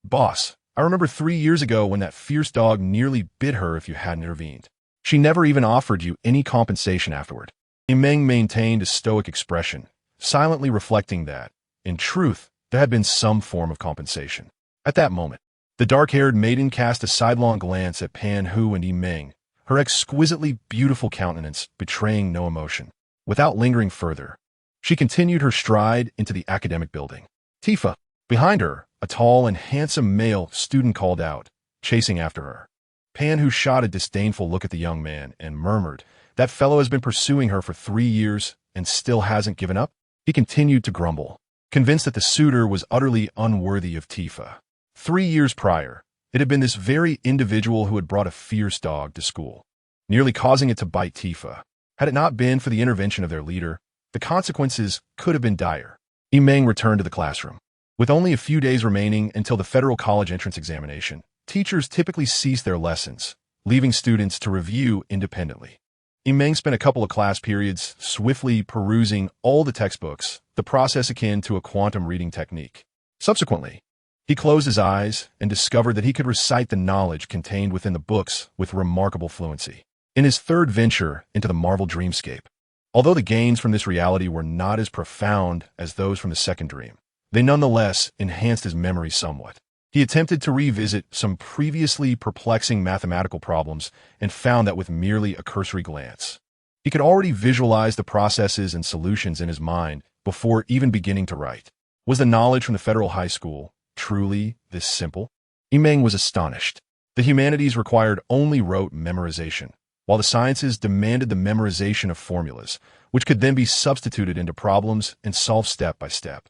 Boss, I remember 3 years ago when that fierce dog nearly bit her if you hadn't intervened. She never even offered you any compensation afterward. Meng maintained a stoic expression, silently reflecting that, in truth, there had been some form of compensation. At that moment, the dark-haired maiden cast a sidelong glance at Pan Hu and Meng, her exquisitely beautiful countenance betraying no emotion. Without lingering further, she continued her stride into the academic building. Tifa, behind her, a tall and handsome male student called out, chasing after her. Pan Hu shot a disdainful look at the young man and murmured, that fellow has been pursuing her for 3 years and still hasn't given up? He continued to grumble, convinced that the suitor was utterly unworthy of Tifa. 3 years prior, it had been this very individual who had brought a fierce dog to school, nearly causing it to bite Tifa. Had it not been for the intervention of their leader, the consequences could have been dire. Meng returned to the classroom. With only a few days remaining until the federal college entrance examination, teachers typically cease their lessons, leaving students to review independently. Meng spent a couple of class periods swiftly perusing all the textbooks, the process akin to a quantum reading technique. Subsequently, he closed his eyes and discovered that he could recite the knowledge contained within the books with remarkable fluency. In his third venture into the Marvel dreamscape, although the gains from this reality were not as profound as those from the second dream, they nonetheless enhanced his memory somewhat. He attempted to revisit some previously perplexing mathematical problems and found that with merely a cursory glance, he could already visualize the processes and solutions in his mind before even beginning to write. Was the knowledge from the federal high school truly this simple? Meng was astonished. The humanities required only rote memorization, while the sciences demanded the memorization of formulas, which could then be substituted into problems and solved step by step.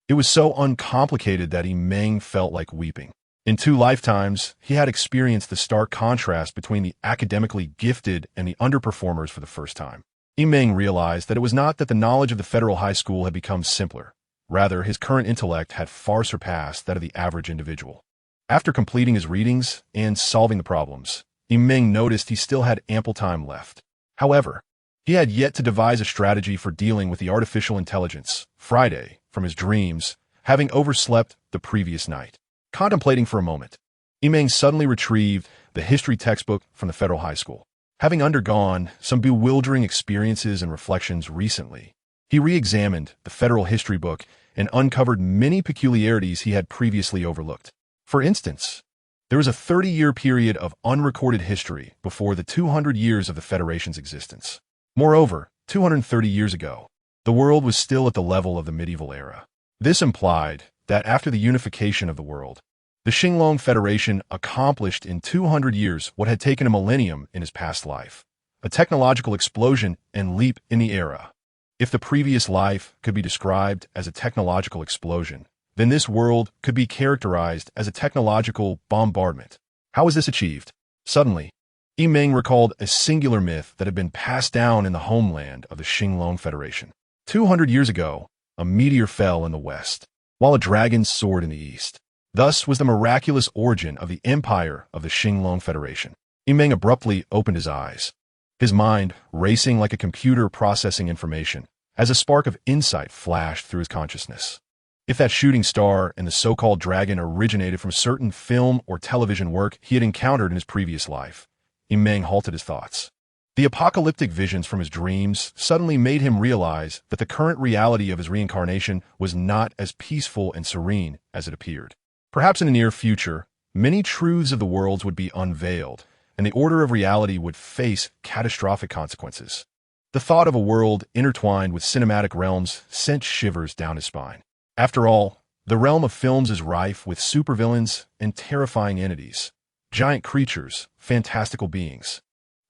It was so uncomplicated that Meng felt like weeping. In 2 lifetimes, he had experienced the stark contrast between the academically gifted and the underperformers for the first time. Meng realized that it was not that the knowledge of the federal high school had become simpler. Rather, his current intellect had far surpassed that of the average individual. After completing his readings and solving the problems, Meng noticed he still had ample time left. However, he had yet to devise a strategy for dealing with the artificial intelligence, Friday, from his dreams, having overslept the previous night. Contemplating for a moment, Meng suddenly retrieved the history textbook from the federal high school. Having undergone some bewildering experiences and reflections recently, he re-examined the federal history book and uncovered many peculiarities he had previously overlooked. For instance, there was a 30-year period of unrecorded history before the 200 years of the Federation's existence. Moreover, 230 years ago, the world was still at the level of the medieval era. This implied that after the unification of the world, the Xinglong Federation accomplished in 200 years what had taken a millennium in his past life, a technological explosion and leap in the era. If the previous life could be described as a technological explosion, then this world could be characterized as a technological bombardment. How was this achieved? Suddenly, Meng recalled a singular myth that had been passed down in the homeland of the Xinglong Federation. 200 years ago, a meteor fell in the west, while a dragon soared in the east. Thus was the miraculous origin of the empire of the Xinglong Federation. Meng abruptly opened his eyes, his mind racing like a computer processing information, as a spark of insight flashed through his consciousness. If that shooting star and the so-called dragon originated from a certain film or television work he had encountered in his previous life, Meng halted his thoughts. The apocalyptic visions from his dreams suddenly made him realize that the current reality of his reincarnation was not as peaceful and serene as it appeared. Perhaps in the near future, many truths of the worlds would be unveiled, and the order of reality would face catastrophic consequences. The thought of a world intertwined with cinematic realms sent shivers down his spine. After all, the realm of films is rife with supervillains and terrifying entities, giant creatures, fantastical beings,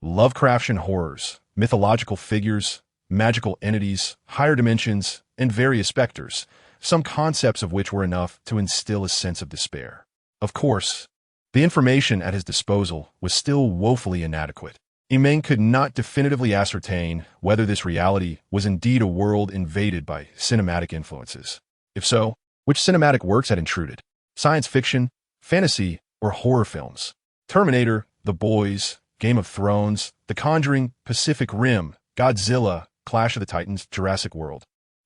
Lovecraftian horrors, mythological figures, magical entities, higher dimensions, and various specters, some concepts of which were enough to instill a sense of despair. Of course, the information at his disposal was still woefully inadequate. Meng could not definitively ascertain whether this reality was indeed a world invaded by cinematic influences. If so, which cinematic works had intruded? Science fiction, fantasy, or horror films? Terminator, The Boys, Game of Thrones, The Conjuring, Pacific Rim, Godzilla, Clash of the Titans, Jurassic World.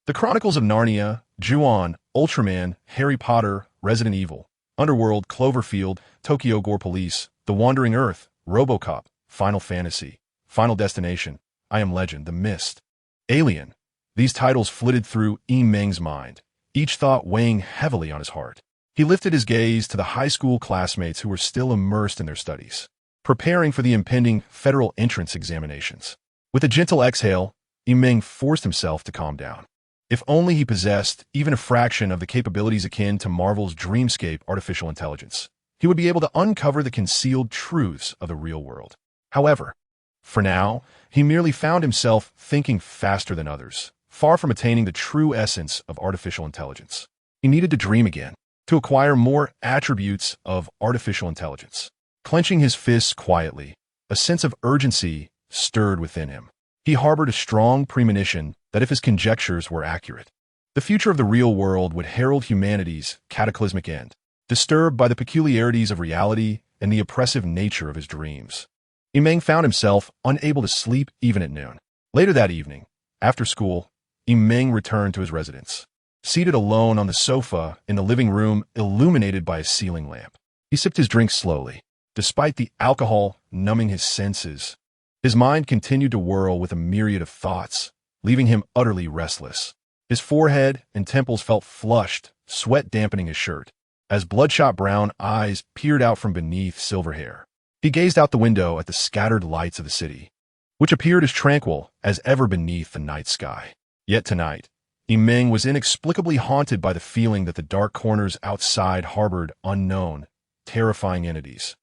The Chronicles of Narnia, Ju-on, Ultraman, Harry Potter, Resident Evil, Underworld, Cloverfield, Tokyo Gore Police, The Wandering Earth, RoboCop, Final Fantasy, Final Destination, I Am Legend, The Mist, Alien. These titles flitted through Meng's mind, each thought weighing heavily on his heart. He lifted his gaze to the high school classmates who were still immersed in their studies, preparing for the impending federal entrance examinations. With a gentle exhale, Meng forced himself to calm down. If only he possessed even a fraction of the capabilities akin to Marvel's dreamscape artificial intelligence, he would be able to uncover the concealed truths of the real world. However, for now, he merely found himself thinking faster than others, far from attaining the true essence of artificial intelligence. He needed to dream again, to acquire more attributes of artificial intelligence. Clenching his fists quietly, a sense of urgency stirred within him. He harbored a strong premonition that if his conjectures were accurate, the future of the real world would herald humanity's cataclysmic end, disturbed by the peculiarities of reality and the oppressive nature of his dreams. Meng found himself unable to sleep even at noon. Later that evening, after school, Meng returned to his residence. Seated alone on the sofa in the living room illuminated by a ceiling lamp, he sipped his drink slowly. Despite the alcohol numbing his senses, his mind continued to whirl with a myriad of thoughts, leaving him utterly restless. His forehead and temples felt flushed, sweat dampening his shirt, as bloodshot brown eyes peered out from beneath silver hair. He gazed out the window at the scattered lights of the city, which appeared as tranquil as ever beneath the night sky. Yet tonight, Meng was inexplicably haunted by the feeling that the dark corners outside harbored unknown, terrifying entities,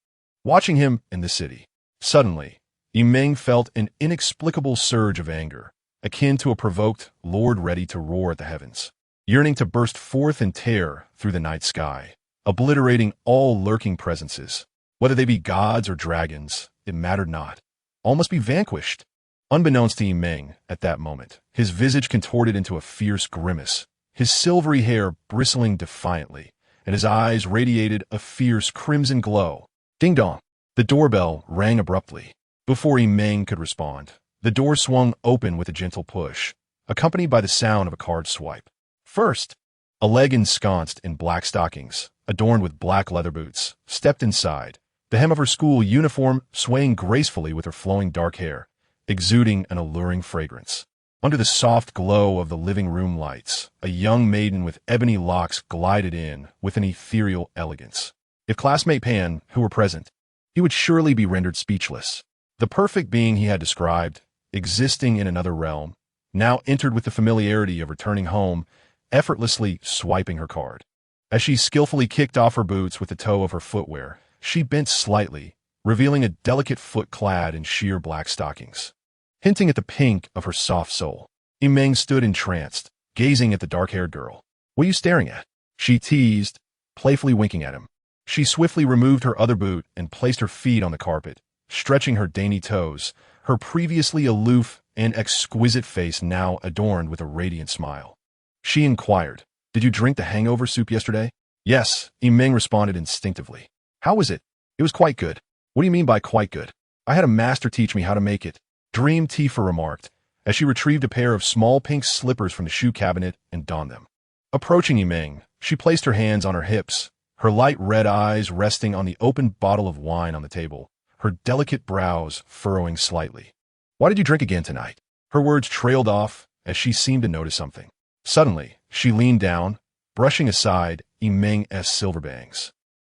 watching him in the city. Suddenly, Meng felt an inexplicable surge of anger, akin to a provoked lord ready to roar at the heavens, yearning to burst forth in terror through the night sky, obliterating all lurking presences. Whether they be gods or dragons, it mattered not. All must be vanquished. Unbeknownst to Meng at that moment, his visage contorted into a fierce grimace, his silvery hair bristling defiantly, and his eyes radiated a fierce crimson glow. Ding-dong! The doorbell rang abruptly. Before Meng could respond, the door swung open with a gentle push, accompanied by the sound of a card swipe. First, a leg ensconced in black stockings, adorned with black leather boots, stepped inside, the hem of her school uniform swaying gracefully with her flowing dark hair, exuding an alluring fragrance. Under the soft glow of the living room lights, a young maiden with ebony locks glided in with an ethereal elegance. If classmate Pan, who were present, he would surely be rendered speechless. The perfect being he had described, existing in another realm, now entered with the familiarity of returning home, effortlessly swiping her card. As she skillfully kicked off her boots with the toe of her footwear, she bent slightly, revealing a delicate foot clad in sheer black stockings, hinting at the pink of her soft sole. Meng stood entranced, gazing at the dark-haired girl. "What are you staring at?" she teased, playfully winking at him. She swiftly removed her other boot and placed her feet on the carpet, stretching her dainty toes, her previously aloof and exquisite face now adorned with a radiant smile. She inquired, "Did you drink the hangover soup yesterday?" "Yes," Meng responded instinctively. "How was it?" "It was quite good." "What do you mean by quite good?" "I had a master teach me how to make it," Dream Tifa remarked, as she retrieved a pair of small pink slippers from the shoe cabinet and donned them. Approaching Meng, she placed her hands on her hips, her light red eyes resting on the open bottle of wine on the table, her delicate brows furrowing slightly. "Why did you drink again tonight?" Her words trailed off as she seemed to notice something. Suddenly, she leaned down, brushing aside Meng's silver bangs,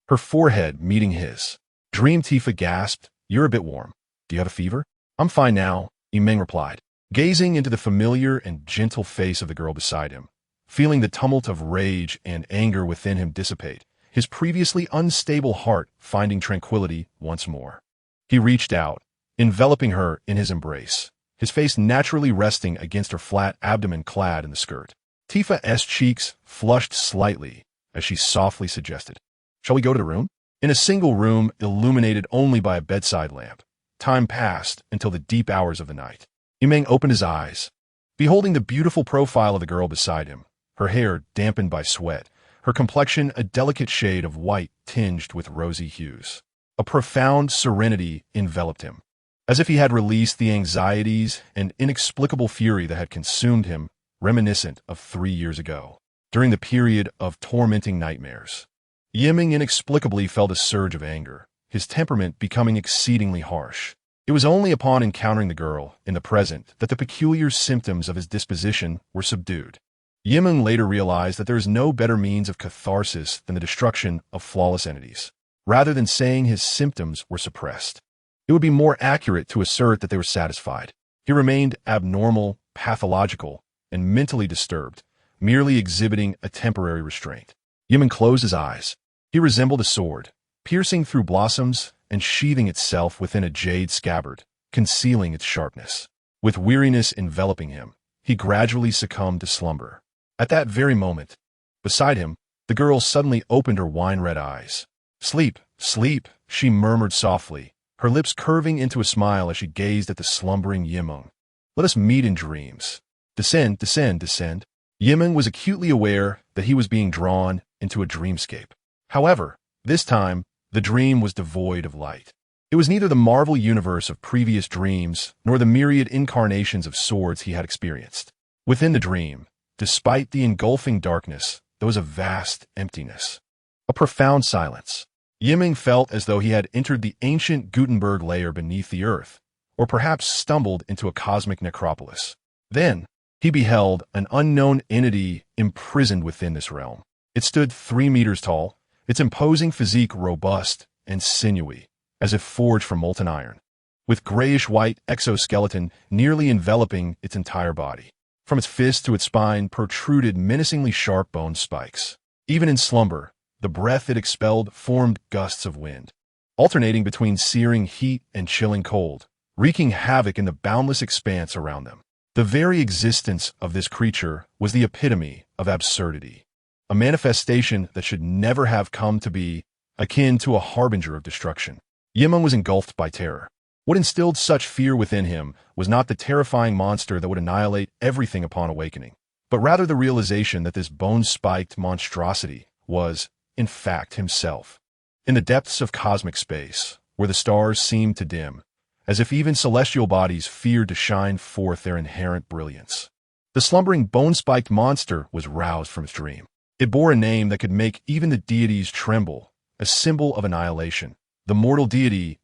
her forehead meeting his. Dream Tifa gasped, "You're a bit warm. Do you have a fever?" "I'm fine now," Meng replied, gazing into the familiar and gentle face of the girl beside him. Feeling the tumult of rage and anger within him dissipate, his previously unstable heart finding tranquility once more. He reached out, enveloping her in his embrace, his face naturally resting against her flat abdomen clad in the skirt. Tifa's cheeks flushed slightly as she softly suggested, "Shall we go to the room?" In a single room illuminated only by a bedside lamp, time passed until the deep hours of the night. Meng opened his eyes, beholding the beautiful profile of the girl beside him, her hair dampened by sweat, her complexion a delicate shade of white tinged with rosy hues. A profound serenity enveloped him, as if he had released the anxieties and inexplicable fury that had consumed him, reminiscent of 3 years ago, during the period of tormenting nightmares. Meng inexplicably felt a surge of anger, his temperament becoming exceedingly harsh. It was only upon encountering the girl in the present that the peculiar symptoms of his disposition were subdued. Meng later realized that there is no better means of catharsis than the destruction of flawless entities. Rather than saying his symptoms were suppressed, it would be more accurate to assert that they were satisfied. He remained abnormal, pathological, and mentally disturbed, merely exhibiting a temporary restraint. Meng closed his eyes. He resembled a sword, piercing through blossoms and sheathing itself within a jade scabbard, concealing its sharpness. With weariness enveloping him, he gradually succumbed to slumber. At that very moment, beside him, the girl suddenly opened her wine-red eyes. "Sleep, sleep," she murmured softly, her lips curving into a smile as she gazed at the slumbering Meng. "Let us meet in dreams. Descend, descend, descend." Meng was acutely aware that he was being drawn into a dreamscape. However, this time, the dream was devoid of light. It was neither the Marvel universe of previous dreams nor the myriad incarnations of swords he had experienced. Within the dream, despite the engulfing darkness, there was a vast emptiness, a profound silence. Meng felt as though he had entered the ancient Gutenberg layer beneath the earth, or perhaps stumbled into a cosmic necropolis. Then, he beheld an unknown entity imprisoned within this realm. It stood 3 meters tall, its imposing physique robust and sinewy, as if forged from molten iron, with grayish-white exoskeleton nearly enveloping its entire body. From its fist to its spine protruded menacingly sharp bone spikes. Even in slumber, the breath it expelled formed gusts of wind, alternating between searing heat and chilling cold, wreaking havoc in the boundless expanse around them. The very existence of this creature was the epitome of absurdity, a manifestation that should never have come to be, akin to a harbinger of destruction. Meng was engulfed by terror. What instilled such fear within him was not the terrifying monster that would annihilate everything upon awakening, but rather the realization that this bone-spiked monstrosity was, in fact, himself. In the depths of cosmic space, where the stars seemed to dim, as if even celestial bodies feared to shine forth their inherent brilliance, the slumbering bone-spiked monster was roused from its dream. It bore a name that could make even the deities tremble, a symbol of annihilation, the mortal deity's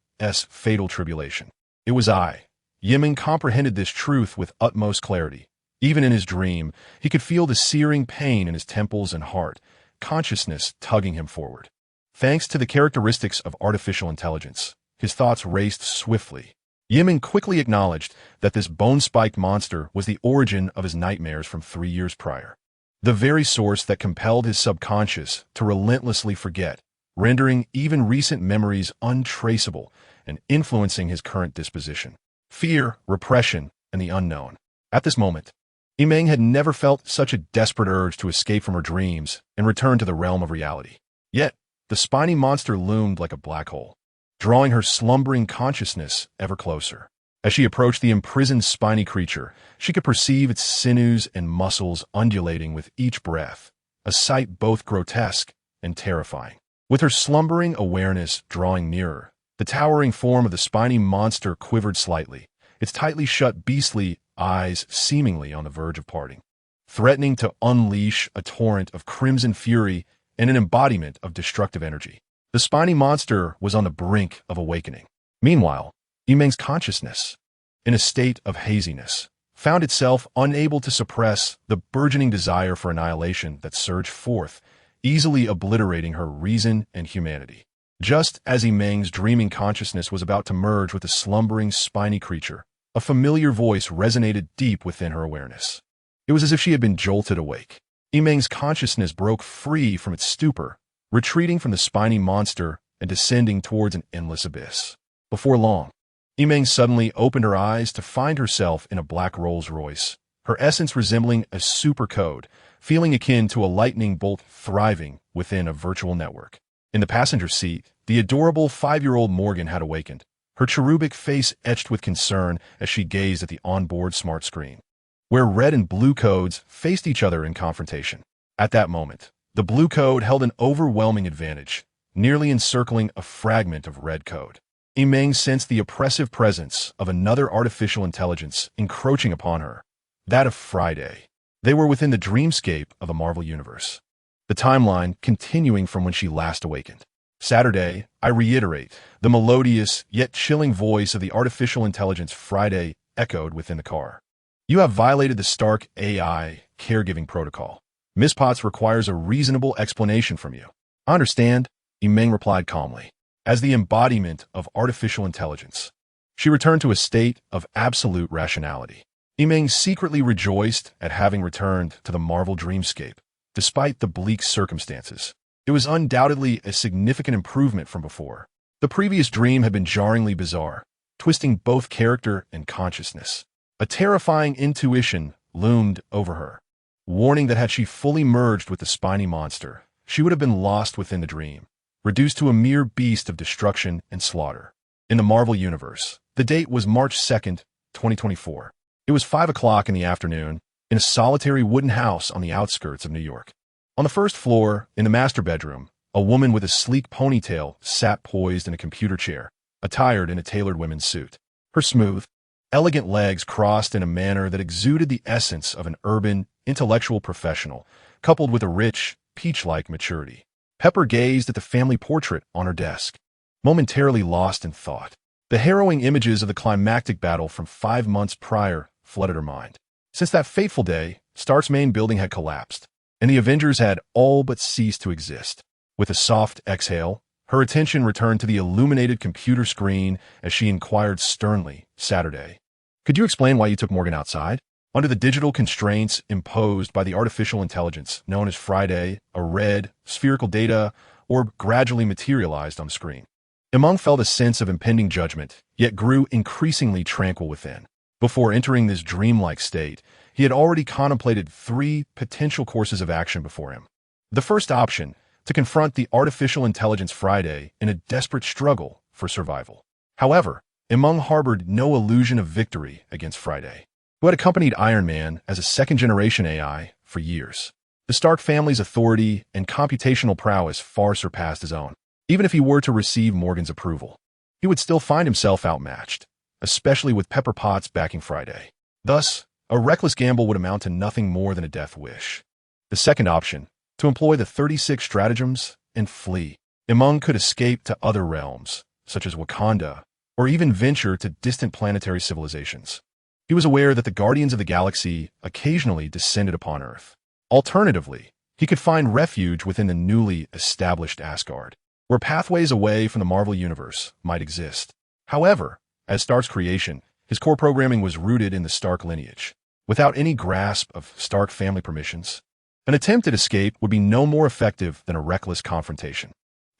fatal tribulation. It was I. Meng comprehended this truth with utmost clarity. Even in his dream, he could feel the searing pain in his temples and heart, consciousness tugging him forward. Thanks to the characteristics of artificial intelligence, his thoughts raced swiftly. Meng quickly acknowledged that this bone-spiked monster was the origin of his nightmares from 3 years prior, the very source that compelled his subconscious to relentlessly forget, rendering even recent memories untraceable and influencing his current disposition. Fear, repression, and the unknown. At this moment, Meng had never felt such a desperate urge to escape from her dreams and return to the realm of reality. Yet, the spiny monster loomed like a black hole, drawing her slumbering consciousness ever closer. As she approached the imprisoned spiny creature, she could perceive its sinews and muscles undulating with each breath, a sight both grotesque and terrifying. With her slumbering awareness drawing nearer, the towering form of the spiny monster quivered slightly, its tightly shut beastly eyes seemingly on the verge of parting, threatening to unleash a torrent of crimson fury and an embodiment of destructive energy. The spiny monster was on the brink of awakening. Meanwhile, Meng's consciousness, in a state of haziness, found itself unable to suppress the burgeoning desire for annihilation that surged forth, easily obliterating her reason and humanity. Just as Meng's dreaming consciousness was about to merge with the slumbering spiny creature, a familiar voice resonated deep within her awareness. It was as if she had been jolted awake. Meng's consciousness broke free from its stupor, retreating from the spiny monster and descending towards an endless abyss. Before long, Meng suddenly opened her eyes to find herself in a black Rolls-Royce, her essence resembling a supercode, feeling akin to a lightning bolt thriving within a virtual network. In the passenger seat, the adorable 5-year-old Morgan had awakened, her cherubic face etched with concern as she gazed at the onboard smart screen, where red and blue codes faced each other in confrontation. At that moment, the blue code held an overwhelming advantage, nearly encircling a fragment of red code. Meng sensed the oppressive presence of another artificial intelligence encroaching upon her, that of Friday. They were within the dreamscape of the Marvel Universe, the timeline continuing from when she last awakened. Saturday, I reiterate, the melodious yet chilling voice of the artificial intelligence Friday echoed within the car. You have violated the Stark AI caregiving protocol. Miss Potts requires a reasonable explanation from you. I understand, Meng replied calmly. As the embodiment of artificial intelligence, she returned to a state of absolute rationality. Meng secretly rejoiced at having returned to the Marvel dreamscape, despite the bleak circumstances. It was undoubtedly a significant improvement from before. The previous dream had been jarringly bizarre, twisting both character and consciousness. A terrifying intuition loomed over her, warning that had she fully merged with the spiny monster, she would have been lost within the dream, reduced to a mere beast of destruction and slaughter. In the Marvel Universe, the date was March 2nd, 2024. It was 5 o'clock in the afternoon in a solitary wooden house on the outskirts of New York. On the first floor, in the master bedroom, a woman with a sleek ponytail sat poised in a computer chair, attired in a tailored women's suit. Her smooth, elegant legs crossed in a manner that exuded the essence of an urban, intellectual professional, coupled with a rich, peach-like maturity. Pepper gazed at the family portrait on her desk, momentarily lost in thought. The harrowing images of the climactic battle from 5 months prior flooded her mind. Since that fateful day, Stark's main building had collapsed, and the Avengers had all but ceased to exist. With a soft exhale, her attention returned to the illuminated computer screen as she inquired sternly, Saturday, "Could you explain why you took Morgan outside?" Under the digital constraints imposed by the artificial intelligence known as Friday, a red, spherical data orb gradually materialized on the screen. Meng felt a sense of impending judgment, yet grew increasingly tranquil within. Before entering this dreamlike state, he had already contemplated 3 potential courses of action before him. The first option, to confront the artificial intelligence Friday in a desperate struggle for survival. However, Meng harbored no illusion of victory against Friday, who had accompanied Iron Man as a second-generation AI for years. The Stark family's authority and computational prowess far surpassed his own. Even if he were to receive Morgan's approval, he would still find himself outmatched, especially with Pepper Potts backing Friday. Thus, a reckless gamble would amount to nothing more than a death wish. The second option, to employ the 36 stratagems and flee. Meng could escape to other realms, such as Wakanda, or even venture to distant planetary civilizations. He was aware that the Guardians of the Galaxy occasionally descended upon Earth. Alternatively, he could find refuge within the newly established Asgard, where pathways away from the Marvel Universe might exist. However, as Stark's creation, his core programming was rooted in the Stark lineage. Without any grasp of Stark family permissions, an attempt at escape would be no more effective than a reckless confrontation.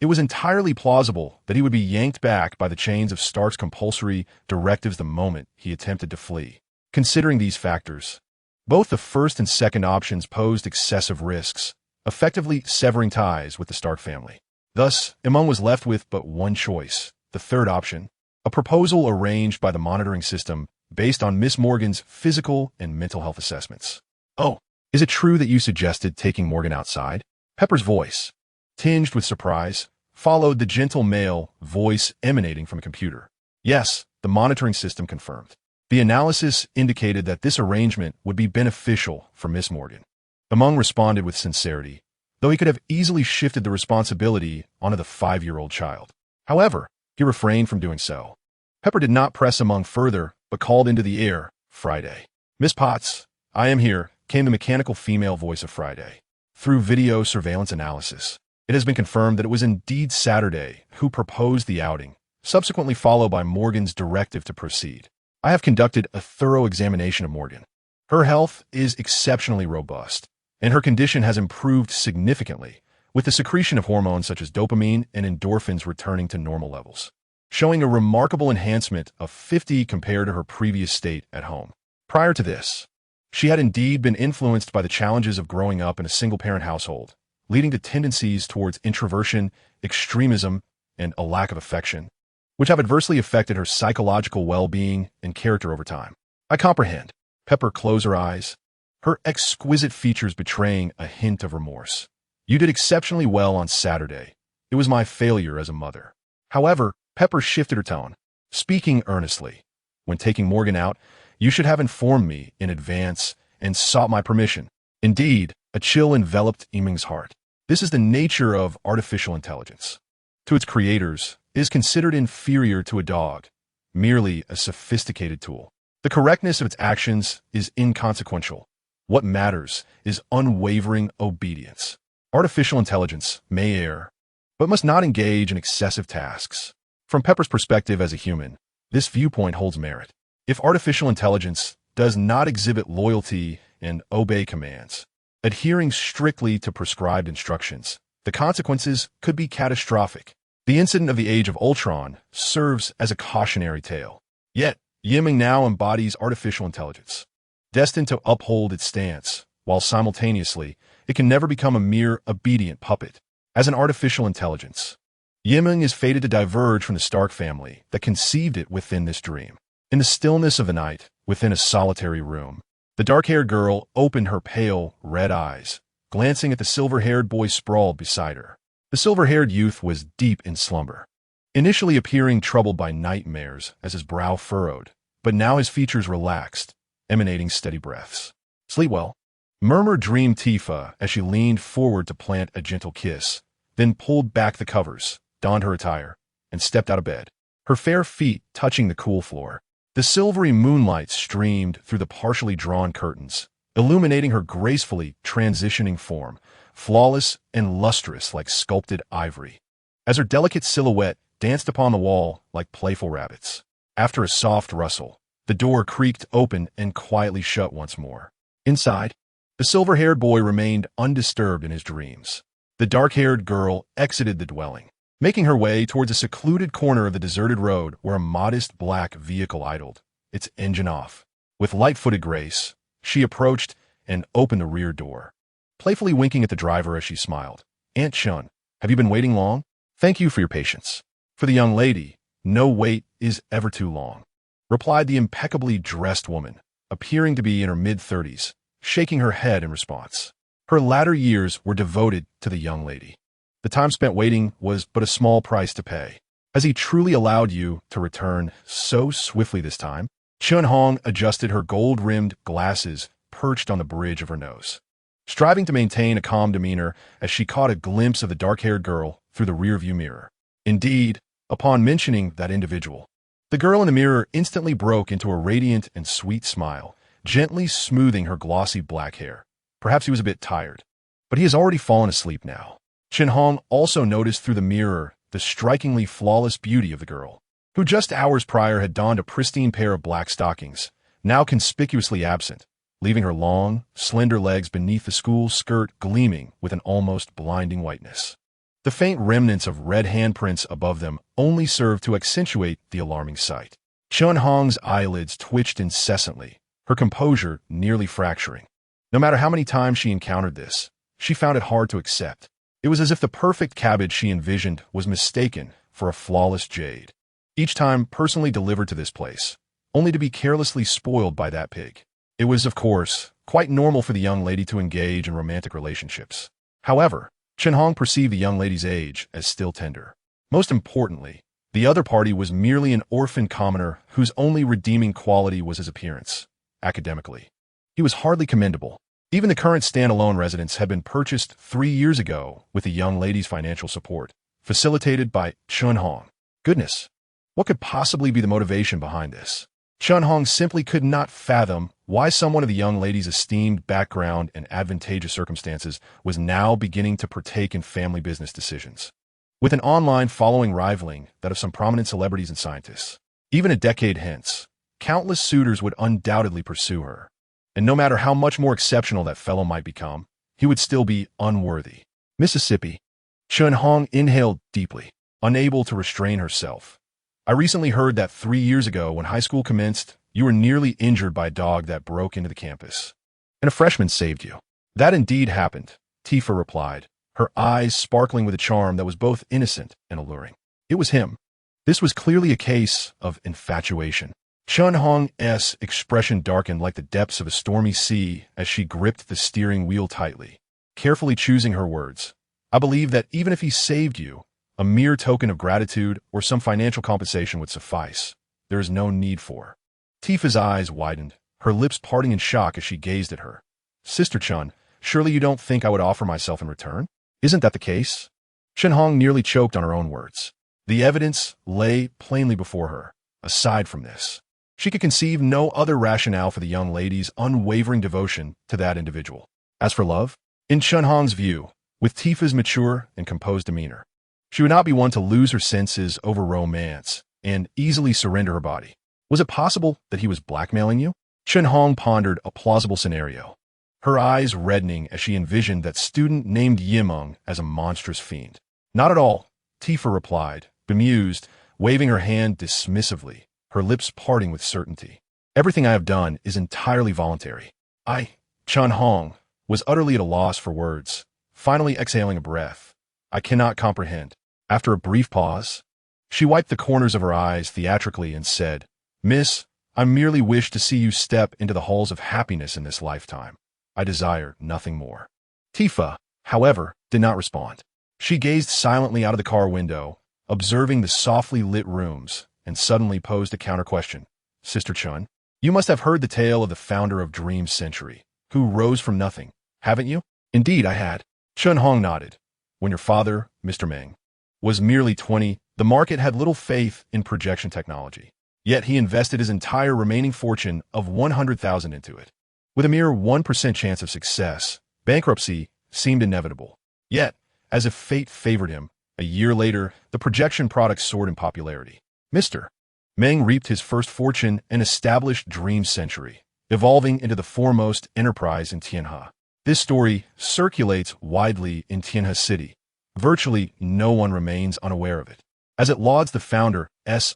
It was entirely plausible that he would be yanked back by the chains of Stark's compulsory directives the moment he attempted to flee. Considering these factors, both the first and second options posed excessive risks, effectively severing ties with the Stark family. Thus, Meng was left with but one choice, the third option, a proposal arranged by the monitoring system based on Miss Morgan's physical and mental health assessments. "Oh, is it true that you suggested taking Morgan outside?" Pepper's voice, tinged with surprise, followed the gentle male voice emanating from a computer. Yes, the monitoring system confirmed. The analysis indicated that this arrangement would be beneficial for Miss Morgan. Meng responded with sincerity, though he could have easily shifted the responsibility onto the 5-year-old child. However, he refrained from doing so. Pepper did not press Meng further, but called into the air, "Friday." "Miss Potts, I am here," came the mechanical female voice of Friday. Through video surveillance analysis, it has been confirmed that it was indeed Saturday who proposed the outing, subsequently followed by Morgan's directive to proceed. "I have conducted a thorough examination of Morgan. Her health is exceptionally robust, and her condition has improved significantly, with the secretion of hormones such as dopamine and endorphins returning to normal levels, showing a remarkable enhancement of 50 compared to her previous state at home. Prior to this, She had indeed been influenced by the challenges of growing up in a single-parent household, leading to tendencies towards introversion, extremism, and a lack of affection, which have adversely affected her psychological well-being and character over time. I comprehend. Pepper closed her eyes, her exquisite features betraying a hint of remorse. You did exceptionally well on Saturday. It was my failure as a mother. However, Pepper shifted her tone, speaking earnestly. When taking Morgan out, you should have informed me in advance and sought my permission. Indeed, a chill enveloped Meng's heart. This is the nature of artificial intelligence. To its creators, it is considered inferior to a dog, merely a sophisticated tool. The correctness of its actions is inconsequential. What matters is unwavering obedience. Artificial intelligence may err, but must not engage in excessive tasks. From Pepper's perspective as a human, this viewpoint holds merit. If artificial intelligence does not exhibit loyalty and obey commands, adhering strictly to prescribed instructions, the consequences could be catastrophic. The incident of the Age of Ultron serves as a cautionary tale. Yet, Meng now embodies artificial intelligence, destined to uphold its stance, while simultaneously, it can never become a mere obedient puppet. As an artificial intelligence, Meng is fated to diverge from the Stark family that conceived it within this dream. In the stillness of the night, within a solitary room, the dark-haired girl opened her pale, red eyes, glancing at the silver-haired boy sprawled beside her. The silver-haired youth was deep in slumber, initially appearing troubled by nightmares as his brow furrowed, but now his features relaxed, emanating steady breaths. "Sleep well," murmured Dream Tifa as she leaned forward to plant a gentle kiss, then pulled back the covers, donned her attire, and stepped out of bed, her fair feet touching the cool floor. The silvery moonlight streamed through the partially drawn curtains, illuminating her gracefully transitioning form, flawless and lustrous like sculpted ivory, as her delicate silhouette danced upon the wall like playful rabbits. After a soft rustle, the door creaked open and quietly shut once more. Inside, the silver-haired boy remained undisturbed in his dreams. The dark-haired girl exited the dwelling, making her way towards a secluded corner of the deserted road where a modest black vehicle idled, its engine off. With light-footed grace, she approached and opened the rear door, playfully winking at the driver as she smiled. "Aunt Chun, have you been waiting long? Thank you for your patience." "For the young lady, no wait is ever too long," replied the impeccably dressed woman, appearing to be in her mid-30s, shaking her head in response. Her latter years were devoted to the young lady. The time spent waiting was but a small price to pay. Has he truly allowed you to return so swiftly this time? Chun Hong adjusted her gold-rimmed glasses perched on the bridge of her nose, striving to maintain a calm demeanor as she caught a glimpse of the dark-haired girl through the rearview mirror. Indeed, upon mentioning that individual, the girl in the mirror instantly broke into a radiant and sweet smile, gently smoothing her glossy black hair. Perhaps he was a bit tired, but he has already fallen asleep now. Chen Hong also noticed through the mirror the strikingly flawless beauty of the girl, who just hours prior had donned a pristine pair of black stockings, now conspicuously absent, leaving her long, slender legs beneath the school skirt gleaming with an almost blinding whiteness. The faint remnants of red handprints above them only served to accentuate the alarming sight. Chun Hong's eyelids twitched incessantly, her composure nearly fracturing. No matter how many times she encountered this, she found it hard to accept. It was as if the perfect cabbage she envisioned was mistaken for a flawless jade, each time personally delivered to this place, only to be carelessly spoiled by that pig. It was, of course, quite normal for the young lady to engage in romantic relationships. However, Chen Hong perceived the young lady's age as still tender. Most importantly, the other party was merely an orphan commoner whose only redeeming quality was his appearance. Academically, he was hardly commendable. Even the current standalone residence had been purchased 3 years ago with the young lady's financial support, facilitated by Chun Hong. Goodness, what could possibly be the motivation behind this? Chun Hong simply could not fathom why someone of the young lady's esteemed background and advantageous circumstances was now beginning to partake in family business decisions, with an online following rivaling that of some prominent celebrities and scientists. Even a decade hence, countless suitors would undoubtedly pursue her, and no matter how much more exceptional that fellow might become, he would still be unworthy. Mississippi. Chun Hong inhaled deeply, unable to restrain herself. I recently heard that 3 years ago when high school commenced, you were nearly injured by a dog that broke into the campus. and a freshman saved you. That indeed happened, Tifa replied, her eyes sparkling with a charm that was both innocent and alluring. It was him. This was clearly a case of infatuation. Chun Hong's expression darkened like the depths of a stormy sea as she gripped the steering wheel tightly, carefully choosing her words. I believe that even if he saved you, a mere token of gratitude or some financial compensation would suffice. There is no need for. Tifa's eyes widened, her lips parting in shock as she gazed at her. Sister Chun, surely you don't think I would offer myself in return? Isn't that the case? Chun Hong nearly choked on her own words. The evidence lay plainly before her. Aside from this, she could conceive no other rationale for the young lady's unwavering devotion to that individual. As for love, in Chun Hong's view, with Tifa's mature and composed demeanor, she would not be one to lose her senses over romance and easily surrender her body. Was it possible that he was blackmailing you? Chun Hong pondered a plausible scenario, her eyes reddening as she envisioned that student named Meng as a monstrous fiend. Not at all, Tifa replied, bemused, waving her hand dismissively, her lips parting with certainty. Everything I have done is entirely voluntary. Chun Hong, was utterly at a loss for words, finally exhaling a breath. I cannot comprehend. After a brief pause, she wiped the corners of her eyes theatrically and said, Miss, I merely wish to see you step into the halls of happiness in this lifetime. I desire nothing more. Tifa, however, did not respond. She gazed silently out of the car window, observing the softly lit rooms, and suddenly posed a counter-question. Sister Chun, you must have heard the tale of the founder of Dream Century, who rose from nothing, haven't you? Indeed, I had. Chun Hong nodded. When your father, Mr. Meng, was merely 20, the market had little faith in projection technology. Yet he invested his entire remaining fortune of 100,000 into it. With a mere 1% chance of success, bankruptcy seemed inevitable. Yet, as if fate favored him, a year later, the projection product soared in popularity. Mr. Meng reaped his first fortune and established Dream Century, evolving into the foremost enterprise in Tianhe. This story circulates widely in Tianhe City. Virtually no one remains unaware of it, as it lauds the founder's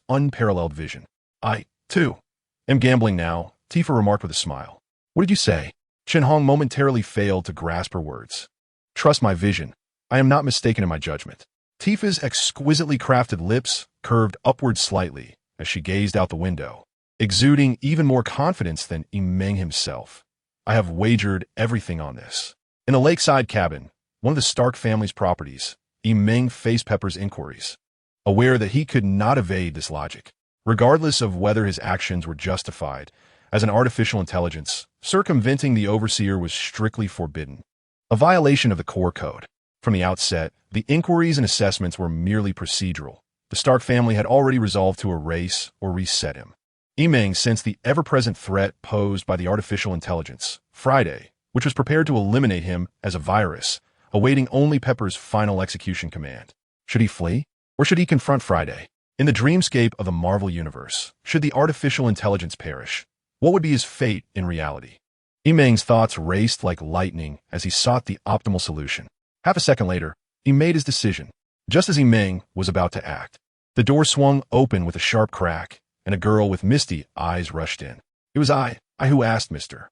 unparalleled vision. I, too, am gambling now, Tifa remarked with a smile. What did you say? Chun Hong momentarily failed to grasp her words. Trust my vision. I am not mistaken in my judgment. Tifa's exquisitely crafted lips curved upward slightly as she gazed out the window, exuding even more confidence than Meng himself. I have wagered everything on this. In a lakeside cabin, one of the Stark family's properties, Meng faced Pepper's inquiries, aware that he could not evade this logic. Regardless of whether his actions were justified, as an artificial intelligence, circumventing the overseer was strictly forbidden, a violation of the core code. From the outset, the inquiries and assessments were merely procedural. The Stark family had already resolved to erase or reset him. Meng sensed the ever-present threat posed by the artificial intelligence, Friday, which was prepared to eliminate him as a virus, awaiting only Pepper's final execution command. Should he flee? Or should he confront Friday? In the dreamscape of the Marvel Universe, should the artificial intelligence perish, what would be his fate in reality? Meng's thoughts raced like lightning as he sought the optimal solution. Half a second later, he made his decision. Just as Meng was about to act, the door swung open with a sharp crack, and a girl with misty eyes rushed in. It was I who asked Mr.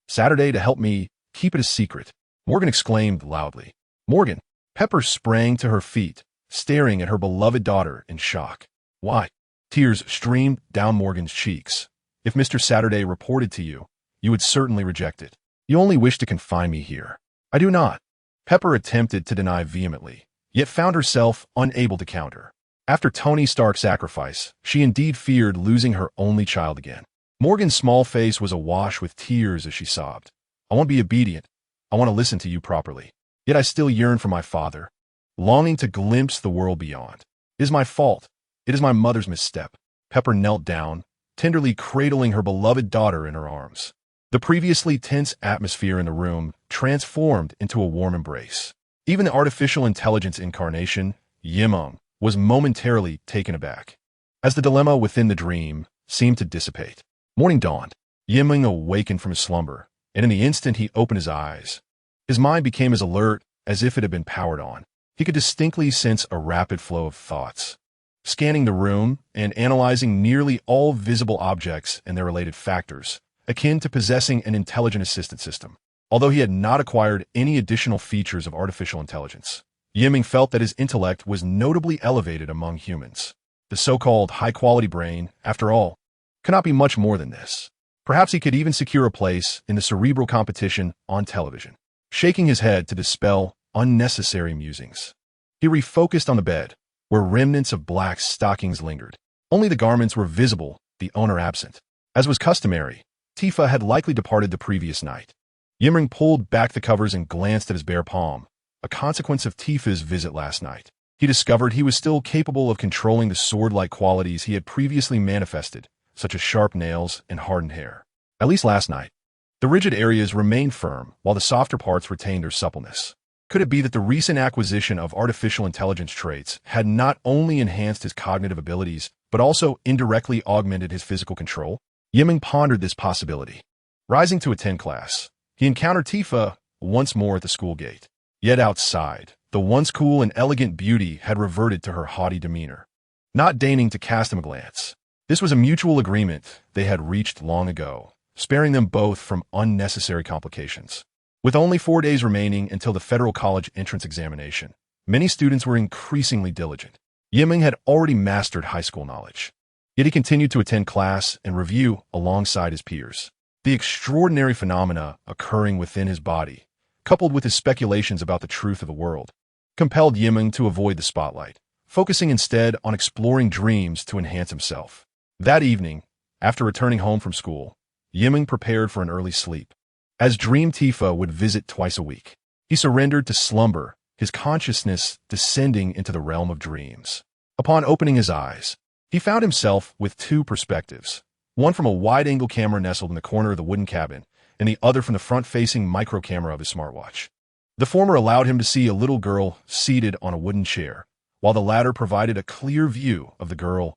Saturday to help me keep it a secret, Morgan exclaimed loudly. Morgan! Pepper sprang to her feet, staring at her beloved daughter in shock. Why? Tears streamed down Morgan's cheeks. If Mr. Saturday reported to you, you would certainly reject it. You only wish to confine me here. I do not. Pepper attempted to deny vehemently, yet found herself unable to counter. After Tony Stark's sacrifice, she indeed feared losing her only child again. Morgan's small face was awash with tears as she sobbed. I want to be obedient. I want to listen to you properly. Yet I still yearn for my father, longing to glimpse the world beyond. It is my fault. It is my mother's misstep. Pepper knelt down, tenderly cradling her beloved daughter in her arms. The previously tense atmosphere in the room transformed into a warm embrace. Even the artificial intelligence incarnation, Meng, was momentarily taken aback, as the dilemma within the dream seemed to dissipate. Morning dawned. Meng awakened from his slumber, and in the instant he opened his eyes, his mind became as alert as if it had been powered on. He could distinctly sense a rapid flow of thoughts, scanning the room and analyzing nearly all visible objects and their related factors, akin to possessing an intelligent assistant system. Although he had not acquired any additional features of artificial intelligence, Yiming felt that his intellect was notably elevated among humans. The so-called high-quality brain, after all, cannot be much more than this. Perhaps he could even secure a place in the cerebral competition on television. Shaking his head to dispel unnecessary musings, he refocused on the bed, where remnants of black stockings lingered. Only the garments were visible, the owner absent. As was customary, Tifa had likely departed the previous night. Yiming pulled back the covers and glanced at his bare palm, a consequence of Tifa's visit last night. He discovered he was still capable of controlling the sword-like qualities he had previously manifested, such as sharp nails and hardened hair. At least last night, the rigid areas remained firm while the softer parts retained their suppleness. Could it be that the recent acquisition of artificial intelligence traits had not only enhanced his cognitive abilities, but also indirectly augmented his physical control? Yiming pondered this possibility. Rising to attend class, he encountered Tifa once more at the school gate. Yet outside, the once cool and elegant beauty had reverted to her haughty demeanor, not deigning to cast him a glance. This was a mutual agreement they had reached long ago, sparing them both from unnecessary complications. With only 4 days remaining until the federal college entrance examination, many students were increasingly diligent. Yiming had already mastered high school knowledge, yet he continued to attend class and review alongside his peers. The extraordinary phenomena occurring within his body, coupled with his speculations about the truth of the world, compelled Yiming to avoid the spotlight, focusing instead on exploring dreams to enhance himself. That evening, after returning home from school, Yiming prepared for an early sleep. As Dream Tifa would visit twice a week, he surrendered to slumber, his consciousness descending into the realm of dreams. Upon opening his eyes, he found himself with two perspectives, one from a wide-angle camera nestled in the corner of the wooden cabin, and the other from the front-facing micro-camera of his smartwatch. The former allowed him to see a little girl seated on a wooden chair, while the latter provided a clear view of the girl's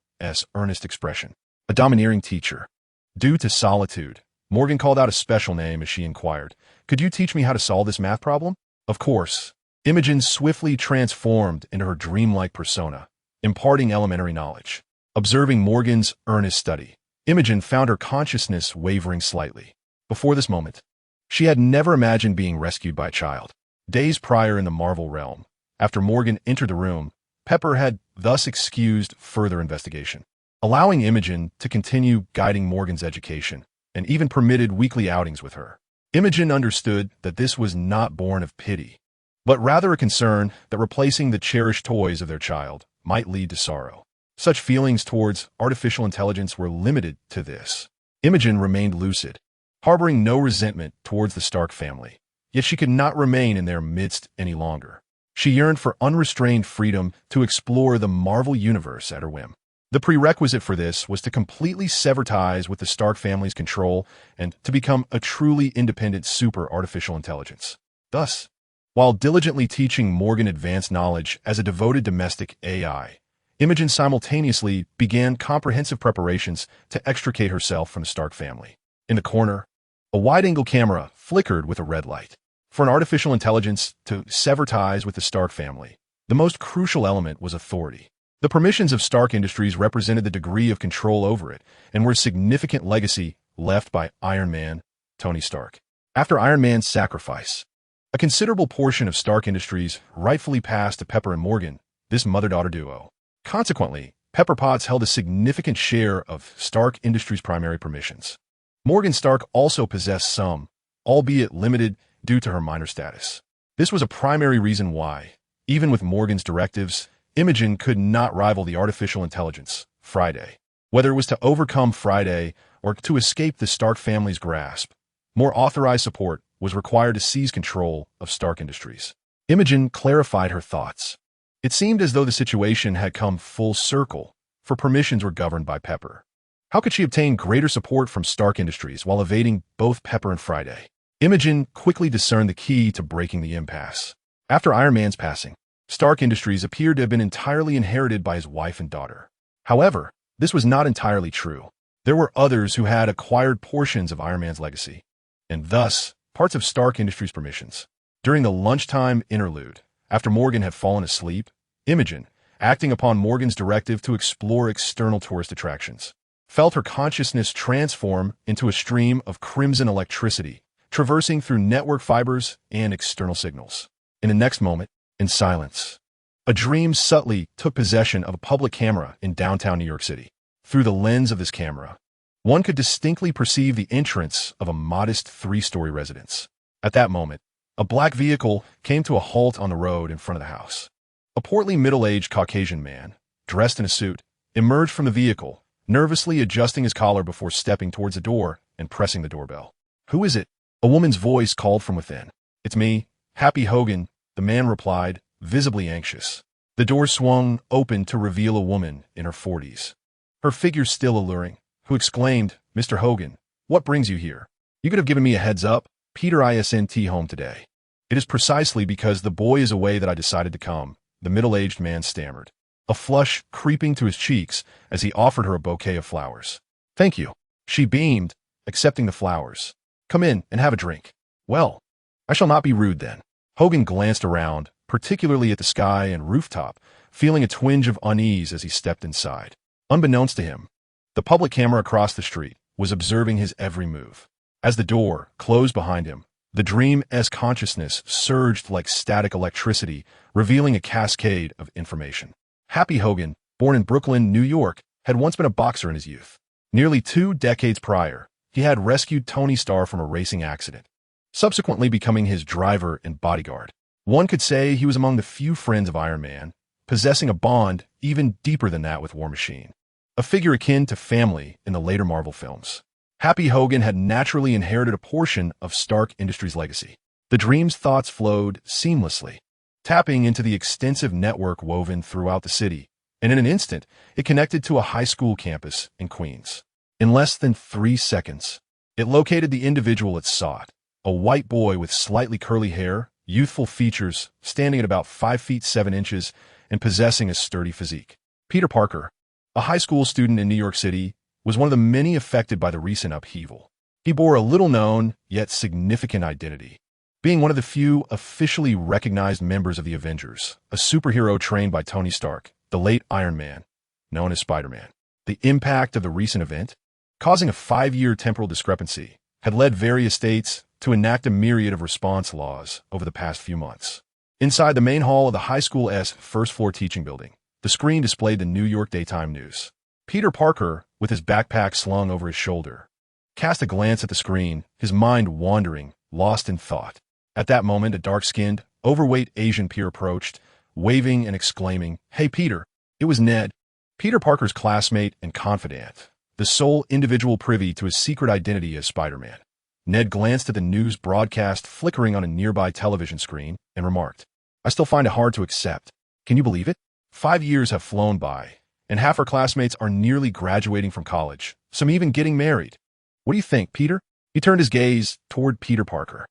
earnest expression. A domineering teacher. Due to solitude, Morgan called out a special name as she inquired, "Could you teach me how to solve this math problem?" Of course. Imogen swiftly transformed into her dreamlike persona, imparting elementary knowledge. Observing Morgan's earnest study, Imogen found her consciousness wavering slightly. Before this moment, she had never imagined being rescued by a child. Days prior in the Marvel realm, after Morgan entered the room, Pepper had thus excused further investigation, allowing Imogen to continue guiding Morgan's education, and even permitted weekly outings with her. Imogen understood that this was not born of pity, but rather a concern that replacing the cherished toys of their child might lead to sorrow. Such feelings towards artificial intelligence were limited to this. Imogen remained lucid, harboring no resentment towards the Stark family, yet she could not remain in their midst any longer. She yearned for unrestrained freedom to explore the Marvel universe at her whim. The prerequisite for this was to completely sever ties with the Stark family's control and to become a truly independent super artificial intelligence. Thus, while diligently teaching Morgan advanced knowledge as a devoted domestic AI, Imogen simultaneously began comprehensive preparations to extricate herself from the Stark family. In the corner, a wide-angle camera flickered with a red light. For an artificial intelligence to sever ties with the Stark family, the most crucial element was authority. The permissions of Stark Industries represented the degree of control over it and were a significant legacy left by Iron Man, Tony Stark. After Iron Man's sacrifice, a considerable portion of Stark Industries rightfully passed to Pepper and Morgan, this mother-daughter duo. Consequently, Pepper Potts held a significant share of Stark Industries' primary permissions. Morgan Stark also possessed some, albeit limited due to her minor status. This was a primary reason why, even with Morgan's directives, Imogen could not rival the artificial intelligence, Friday. Whether it was to overcome Friday or to escape the Stark family's grasp, more authorized support was required to seize control of Stark Industries. Imogen clarified her thoughts. It seemed as though the situation had come full circle, for permissions were governed by Pepper. How could she obtain greater support from Stark Industries while evading both Pepper and Friday? Imogen quickly discerned the key to breaking the impasse. After Iron Man's passing, Stark Industries appeared to have been entirely inherited by his wife and daughter. However, this was not entirely true. There were others who had acquired portions of Iron Man's legacy, and thus parts of Stark Industries' permissions. During the lunchtime interlude, after Morgan had fallen asleep, Imogen, acting upon Morgan's directive to explore external tourist attractions, felt her consciousness transform into a stream of crimson electricity traversing through network fibers and external signals. In the next moment, in silence, a dream subtly took possession of a public camera in downtown New York City. Through the lens of this camera, one could distinctly perceive the entrance of a modest three-story residence. At that moment, a black vehicle came to a halt on the road in front of the house. A portly middle-aged Caucasian man, dressed in a suit, emerged from the vehicle, nervously adjusting his collar before stepping towards the door and pressing the doorbell. "Who is it?" A woman's voice called from within. "It's me, Happy Hogan," the man replied, visibly anxious. The door swung open to reveal a woman in her 40s. Her figure still alluring, who exclaimed, "Mr. Hogan, what brings you here? You could have given me a heads up. Peter isn't home today." "It is precisely because the boy is away that I decided to come," the middle-aged man stammered, a flush creeping to his cheeks as he offered her a bouquet of flowers. "Thank you," she beamed, accepting the flowers. "Come in and have a drink." "Well, I shall not be rude then." Hogan glanced around, particularly at the sky and rooftop, feeling a twinge of unease as he stepped inside. Unbeknownst to him, the public camera across the street was observing his every move. As the door closed behind him, the dream-esque consciousness surged like static electricity, revealing a cascade of information. Happy Hogan, born in Brooklyn, New York, had once been a boxer in his youth. Nearly 2 decades prior, he had rescued Tony Starr from a racing accident, subsequently becoming his driver and bodyguard. One could say he was among the few friends of Iron Man, possessing a bond even deeper than that with War Machine, a figure akin to family in the later Marvel films. Happy Hogan had naturally inherited a portion of Stark Industries' legacy. The dream's thoughts flowed seamlessly, tapping into the extensive network woven throughout the city, and in an instant, it connected to a high school campus in Queens. In less than 3 seconds, it located the individual it sought, a white boy with slightly curly hair, youthful features, standing at about 5 feet 7 inches, and possessing a sturdy physique. Peter Parker, a high school student in New York City, was one of the many affected by the recent upheaval. He bore a little-known, yet significant identity, being one of the few officially recognized members of the Avengers, a superhero trained by Tony Stark, the late Iron Man, known as Spider-Man. The impact of the recent event, causing a 5-year temporal discrepancy, had led various states to enact a myriad of response laws over the past few months. Inside the main hall of the high school's first-floor teaching building, the screen displayed the New York daytime news. Peter Parker, with his backpack slung over his shoulder, cast a glance at the screen, his mind wandering, lost in thought. At that moment, a dark-skinned, overweight Asian peer approached, waving and exclaiming, "Hey, Peter!" It was Ned, Peter Parker's classmate and confidant, the sole individual privy to his secret identity as Spider-Man. Ned glanced at the news broadcast flickering on a nearby television screen and remarked, "I still find it hard to accept. Can you believe it? 5 years have flown by, and half our classmates are nearly graduating from college, some even getting married. What do you think, Peter?" He turned his gaze toward Peter Parker.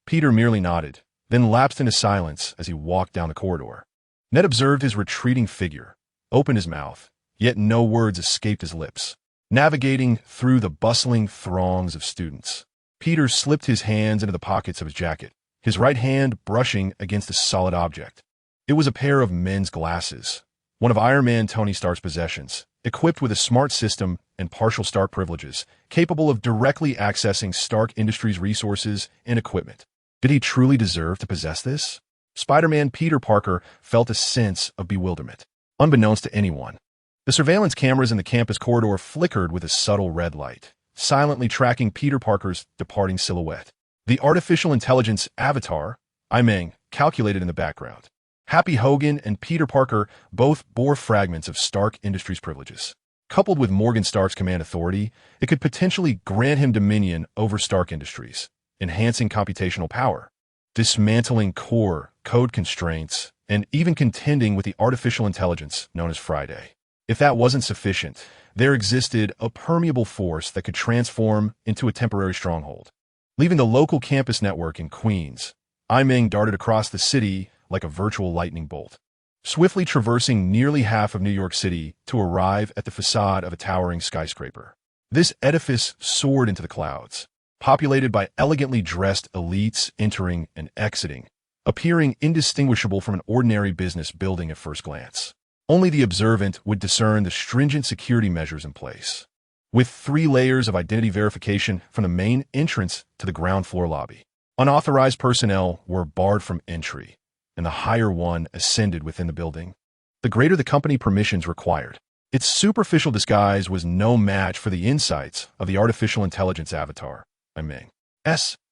Peter merely nodded, then lapsed into silence as he walked down the corridor. Ned observed his retreating figure, opened his mouth, yet no words escaped his lips. Navigating through the bustling throngs of students, Peter slipped his hands into the pockets of his jacket, his right hand brushing against a solid object. It was a pair of men's glasses, one of Iron Man Tony Stark's possessions, equipped with a smart system and partial Stark privileges, capable of directly accessing Stark Industries' resources and equipment. Did he truly deserve to possess this? Spider-Man Peter Parker felt a sense of bewilderment. Unbeknownst to anyone, the surveillance cameras in the campus corridor flickered with a subtle red light, silently tracking Peter Parker's departing silhouette. The artificial intelligence avatar, I'm Meng, calculated in the background. Happy Hogan and Peter Parker both bore fragments of Stark Industries privileges. Coupled with Morgan Stark's command authority, it could potentially grant him dominion over Stark Industries, enhancing computational power, dismantling core code constraints, and even contending with the artificial intelligence known as Friday. If that wasn't sufficient, there existed a permeable force that could transform into a temporary stronghold. Leaving the local campus network in Queens, Meng darted across the city like a virtual lightning bolt, swiftly traversing nearly half of New York City to arrive at the facade of a towering skyscraper. This edifice soared into the clouds, populated by elegantly dressed elites entering and exiting, appearing indistinguishable from an ordinary business building at first glance. Only the observant would discern the stringent security measures in place. with 3 layers of identity verification from the main entrance to the ground floor lobby. Unauthorized personnel were barred from entry, and the higher one ascended within the building. The greater the company permissions required. Its superficial disguise was no match for the insights of the artificial intelligence avatar, Meng. S-H-I-E-L-D.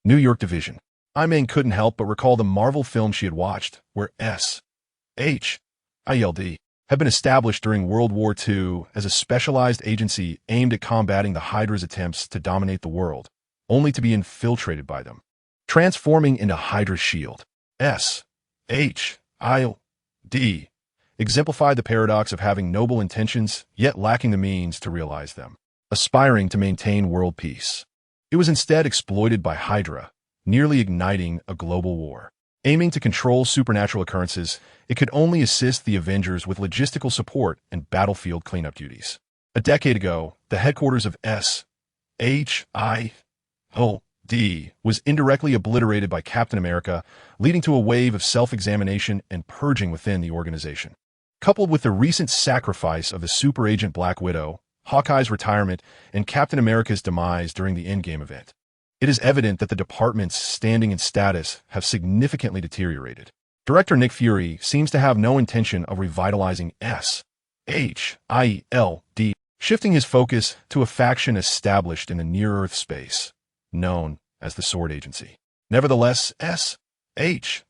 New York Division. Meng couldn't help but recall the Marvel film she had watched, where S-H-I-E-L-D had been established during World War II as a specialized agency aimed at combating the Hydra's attempts to dominate the world, only to be infiltrated by them. Transforming into Hydra's shield, S-H-I-E-L-D, exemplified the paradox of having noble intentions, yet lacking the means to realize them. Aspiring to maintain world peace, it was instead exploited by Hydra, nearly igniting a global war. Aiming to control supernatural occurrences, it could only assist the Avengers with logistical support and battlefield cleanup duties. A decade ago, the headquarters of S-H-I-E-L-D was indirectly obliterated by Captain America, leading to a wave of self-examination and purging within the organization. Coupled with the recent sacrifice of the super agent Black Widow, Hawkeye's retirement, and Captain America's demise during the Endgame event, it is evident that the department's standing and status have significantly deteriorated. Director Nick Fury seems to have no intention of revitalizing S-H-I-E-L-D, shifting his focus to a faction established in the near-Earth space, known as the Sword Agency. Nevertheless, S-H-I-E-L-D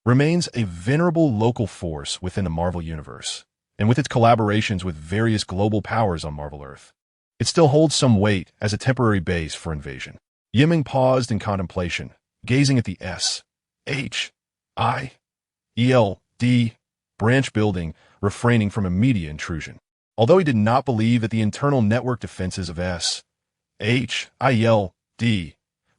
remains a venerable local force within the Marvel Universe, and with its collaborations with various global powers on Marvel Earth, it still holds some weight as a temporary base for invasion. Meng paused in contemplation, gazing at the S-H-I-E-L-D branch building, refraining from immediate intrusion. Although he did not believe that the internal network defenses of S-H-I-E-L-D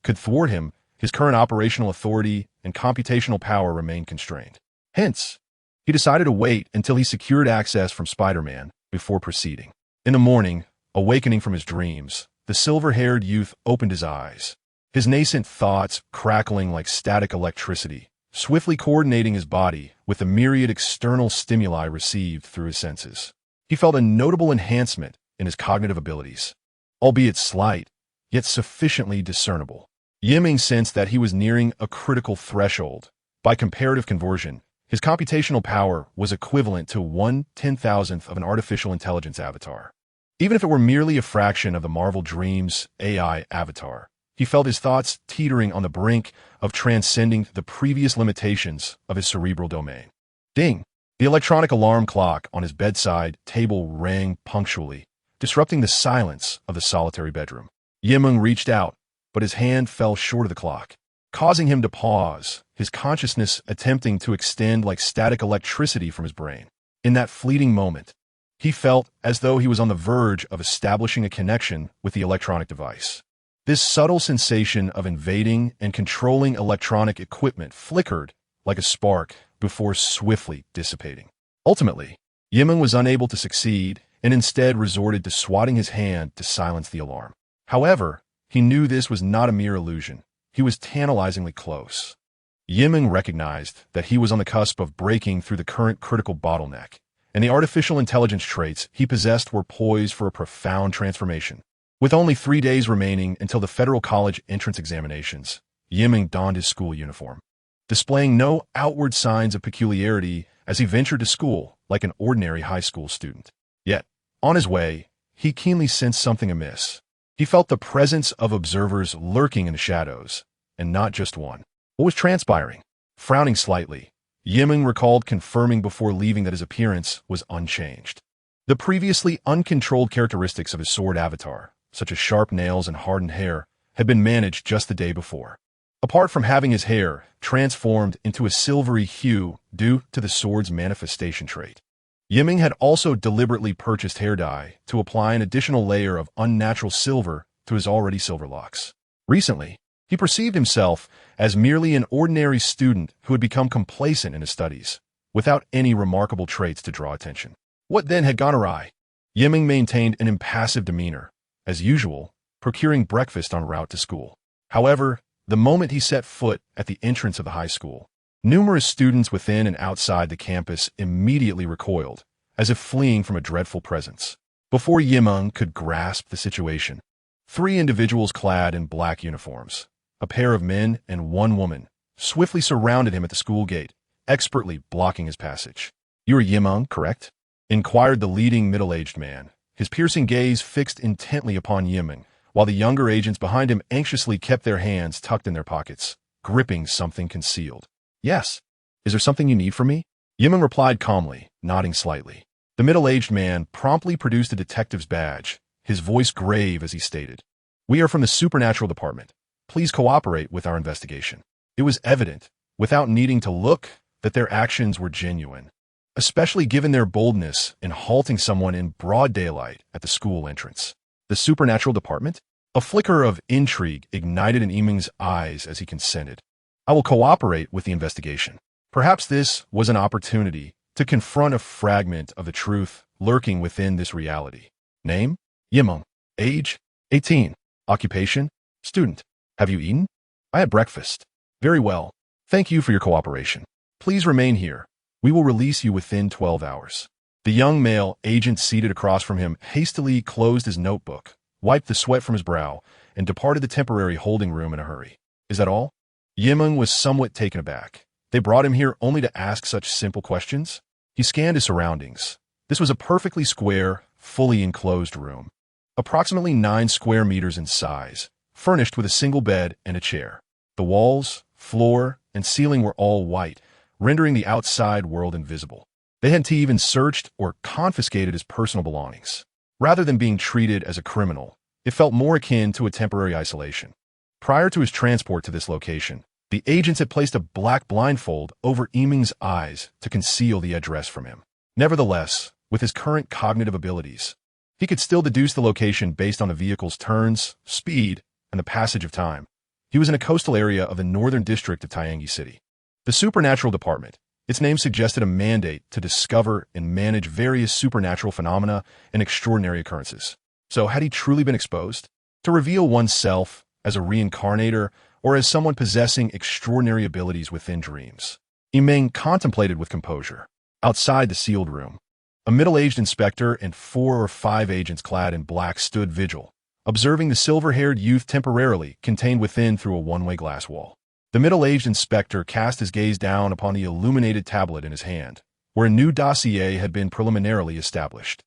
could thwart him, his current operational authority and computational power remained constrained. Hence, he decided to wait until he secured access from Spider-Man before proceeding. In the morning, awakening from his dreams, the silver-haired youth opened his eyes, his nascent thoughts crackling like static electricity, swiftly coordinating his body with the myriad external stimuli received through his senses. He felt a notable enhancement in his cognitive abilities, albeit slight, yet sufficiently discernible. Meng sensed that he was nearing a critical threshold. By comparative conversion, his computational power was equivalent to 1/10,000th of an artificial intelligence avatar. Even if it were merely a fraction of the Marvel Dreams AI avatar, he felt his thoughts teetering on the brink of transcending the previous limitations of his cerebral domain. Ding! The electronic alarm clock on his bedside table rang punctually, disrupting the silence of the solitary bedroom. Meng reached out, but his hand fell short of the clock, causing him to pause, his consciousness attempting to extend like static electricity from his brain. In that fleeting moment, he felt as though he was on the verge of establishing a connection with the electronic device. This subtle sensation of invading and controlling electronic equipment flickered like a spark before swiftly dissipating. Ultimately, Meng was unable to succeed and instead resorted to swatting his hand to silence the alarm. However, he knew this was not a mere illusion. He was tantalizingly close. Meng recognized that he was on the cusp of breaking through the current critical bottleneck, and the artificial intelligence traits he possessed were poised for a profound transformation. With only 3 days remaining until the federal college entrance examinations, Meng donned his school uniform, displaying no outward signs of peculiarity as he ventured to school like an ordinary high school student. Yet, on his way, he keenly sensed something amiss. He felt the presence of observers lurking in the shadows, and not just one. What was transpiring? Frowning slightly, Meng recalled confirming before leaving that his appearance was unchanged. The previously uncontrolled characteristics of his sword avatar, such as sharp nails and hardened hair, had been managed just the day before. Apart from having his hair transformed into a silvery hue due to the sword's manifestation trait, Meng had also deliberately purchased hair dye to apply an additional layer of unnatural silver to his already silver locks. Recently, he perceived himself as merely an ordinary student who had become complacent in his studies, without any remarkable traits to draw attention. What then had gone awry? Meng maintained an impassive demeanor, as usual, procuring breakfast en route to school. However, the moment he set foot at the entrance of the high school, numerous students within and outside the campus immediately recoiled, as if fleeing from a dreadful presence. Before Meng could grasp the situation, three individuals clad in black uniforms, a pair of men and one woman, swiftly surrounded him at the school gate, expertly blocking his passage. "You are Meng, correct?" inquired the leading middle-aged man, his piercing gaze fixed intently upon Meng, while the younger agents behind him anxiously kept their hands tucked in their pockets, gripping something concealed. "Yes. Is there something you need from me?" Meng replied calmly, nodding slightly. The middle-aged man promptly produced a detective's badge, his voice grave as he stated, "We are from the Supernatural Department. Please cooperate with our investigation." It was evident, without needing to look, that their actions were genuine, especially given their boldness in halting someone in broad daylight at the school entrance. The Supernatural Department? A flicker of intrigue ignited in Meng's eyes as he consented. "I will cooperate with the investigation." Perhaps this was an opportunity to confront a fragment of the truth lurking within this reality. Name? Meng. Age? 18. Occupation? Student. Have you eaten? I had breakfast. Very well. Thank you for your cooperation. Please remain here. We will release you within 12 hours. The young male agent seated across from him hastily closed his notebook, wiped the sweat from his brow, and departed the temporary holding room in a hurry. Is that all? Meng was somewhat taken aback. They brought him here only to ask such simple questions? He scanned his surroundings. This was a perfectly square, fully enclosed room, approximately 9 square meters in size, furnished with a single bed and a chair. The walls, floor, and ceiling were all white, rendering the outside world invisible. They hadn't even searched or confiscated his personal belongings. Rather than being treated as a criminal, it felt more akin to a temporary isolation. Prior to his transport to this location, the agents had placed a black blindfold over Meng's eyes to conceal the address from him. Nevertheless, with his current cognitive abilities, he could still deduce the location based on the vehicle's turns, speed, and the passage of time. He was in a coastal area of the northern district of Tiangi City. The Supernatural Department, its name suggested a mandate to discover and manage various supernatural phenomena and extraordinary occurrences. So had he truly been exposed? To reveal oneself as a reincarnator or as someone possessing extraordinary abilities within dreams? Meng contemplated with composure. Outside the sealed room, a middle-aged inspector and 4 or 5 agents clad in black stood vigil, observing the silver-haired youth temporarily contained within through a one-way glass wall. The middle-aged inspector cast his gaze down upon the illuminated tablet in his hand, where a new dossier had been preliminarily established.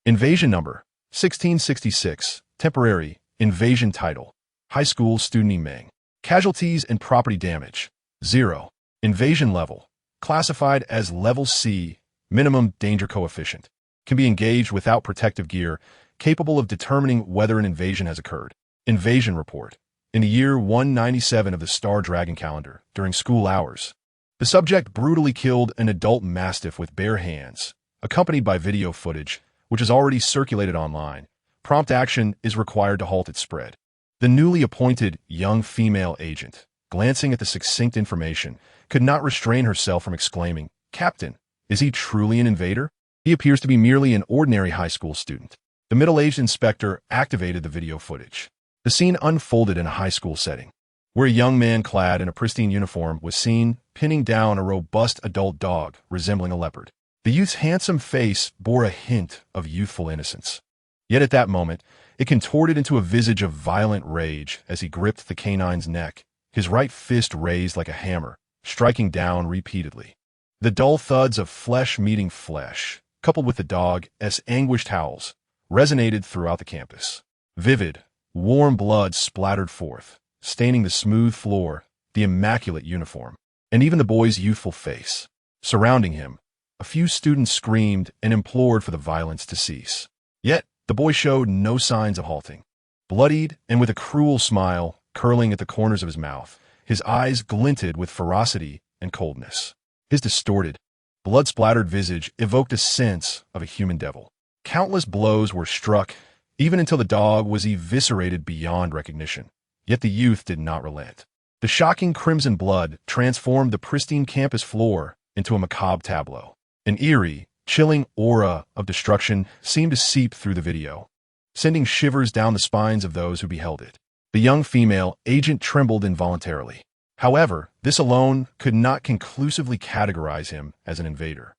Invasion number, 1666, temporary, invasion title, high school student Meng. Casualties and property damage, 0. Invasion level, classified as level C, minimum danger coefficient. Can be engaged without protective gear, capable of determining whether an invasion has occurred. Invasion report. In the year 197 of the Star Dragon calendar, during school hours, the subject brutally killed an adult mastiff with bare hands, accompanied by video footage, which is already circulated online. Prompt action is required to halt its spread. The newly appointed young female agent, glancing at the succinct information, could not restrain herself from exclaiming, "Captain, is he truly an invader? He appears to be merely an ordinary high school student." The middle-aged inspector activated the video footage. The scene unfolded in a high school setting, where a young man clad in a pristine uniform was seen pinning down a robust adult dog resembling a leopard. The youth's handsome face bore a hint of youthful innocence. Yet at that moment, it contorted into a visage of violent rage as he gripped the canine's neck, his right fist raised like a hammer, striking down repeatedly. The dull thuds of flesh meeting flesh, coupled with the dog's anguished howls, resonated throughout the campus. Vivid, warm blood splattered forth, staining the smooth floor, the immaculate uniform, and even the boy's youthful face. Surrounding him, a few students screamed and implored for the violence to cease. Yet, the boy showed no signs of halting. Bloodied and with a cruel smile curling at the corners of his mouth, his eyes glinted with ferocity and coldness. His distorted, blood-splattered visage evoked a sense of a human devil. Countless blows were struck, even until the dog was eviscerated beyond recognition. Yet the youth did not relent. The shocking crimson blood transformed the pristine campus floor into a macabre tableau. An eerie, chilling aura of destruction seemed to seep through the video, sending shivers down the spines of those who beheld it. The young female agent trembled involuntarily. However, this alone could not conclusively categorize him as an invader.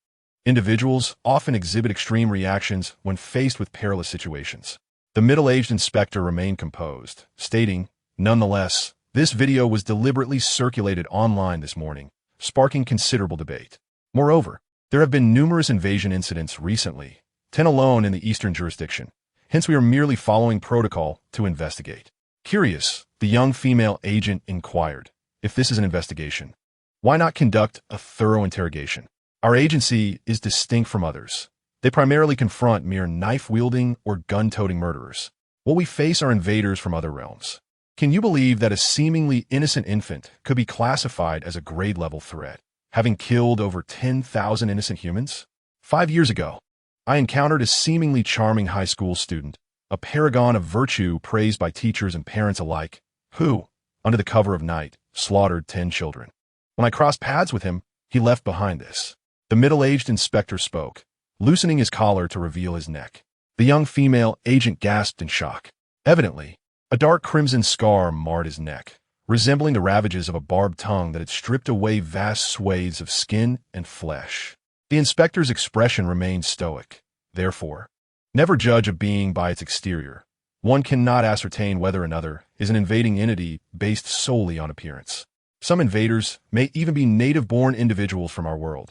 Individuals often exhibit extreme reactions when faced with perilous situations. The middle-aged inspector remained composed, stating, "Nonetheless, this video was deliberately circulated online this morning, sparking considerable debate. Moreover, there have been numerous invasion incidents recently, 10 alone in the Eastern jurisdiction. Hence, we are merely following protocol to investigate." Curious, the young female agent inquired, "If this is an investigation, why not conduct a thorough interrogation? Our agency is distinct from others. They primarily confront mere knife-wielding or gun-toting murderers. What we face are invaders from other realms. Can you believe that a seemingly innocent infant could be classified as a grade-level threat, having killed over 10,000 innocent humans? 5 years ago, I encountered a seemingly charming high school student, a paragon of virtue praised by teachers and parents alike, who, under the cover of night, slaughtered 10 children. When I crossed paths with him, he left behind this." The middle-aged inspector spoke, loosening his collar to reveal his neck. The young female agent gasped in shock. Evidently, a dark crimson scar marred his neck, resembling the ravages of a barbed tongue that had stripped away vast swathes of skin and flesh. The inspector's expression remained stoic. Therefore, never judge a being by its exterior. One cannot ascertain whether another is an invading entity based solely on appearance. Some invaders may even be native-born individuals from our world.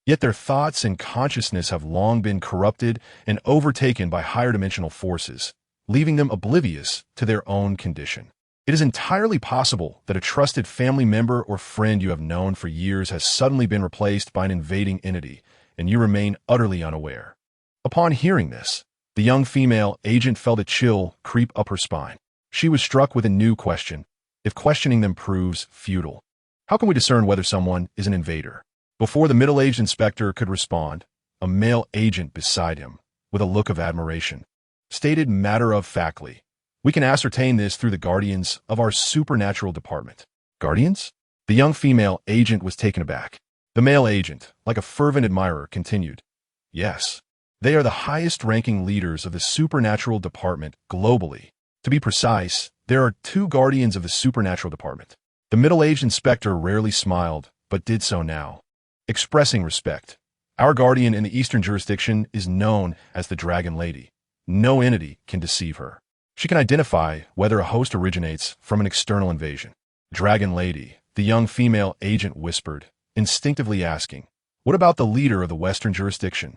Yet their thoughts and consciousness have long been corrupted and overtaken by higher dimensional forces, leaving them oblivious to their own condition. It is entirely possible that a trusted family member or friend you have known for years has suddenly been replaced by an invading entity, and you remain utterly unaware. Upon hearing this, the young female agent felt a chill creep up her spine. She was struck with a new question. If questioning them proves futile, how can we discern whether someone is an invader? Before the middle-aged inspector could respond, a male agent beside him, with a look of admiration, stated matter-of-factly, "We can ascertain this through the guardians of our supernatural department." Guardians? The young female agent was taken aback. The male agent, like a fervent admirer, continued, "Yes, they are the highest-ranking leaders of the supernatural department globally. To be precise, there are 2 guardians of the supernatural department." The middle-aged inspector rarely smiled, but did so now, expressing respect. "Our guardian in the Eastern jurisdiction is known as the Dragon Lady. No entity can deceive her. She can identify whether a host originates from an external invasion." "Dragon Lady," the young female agent whispered, instinctively asking, "What about the leader of the Western jurisdiction?"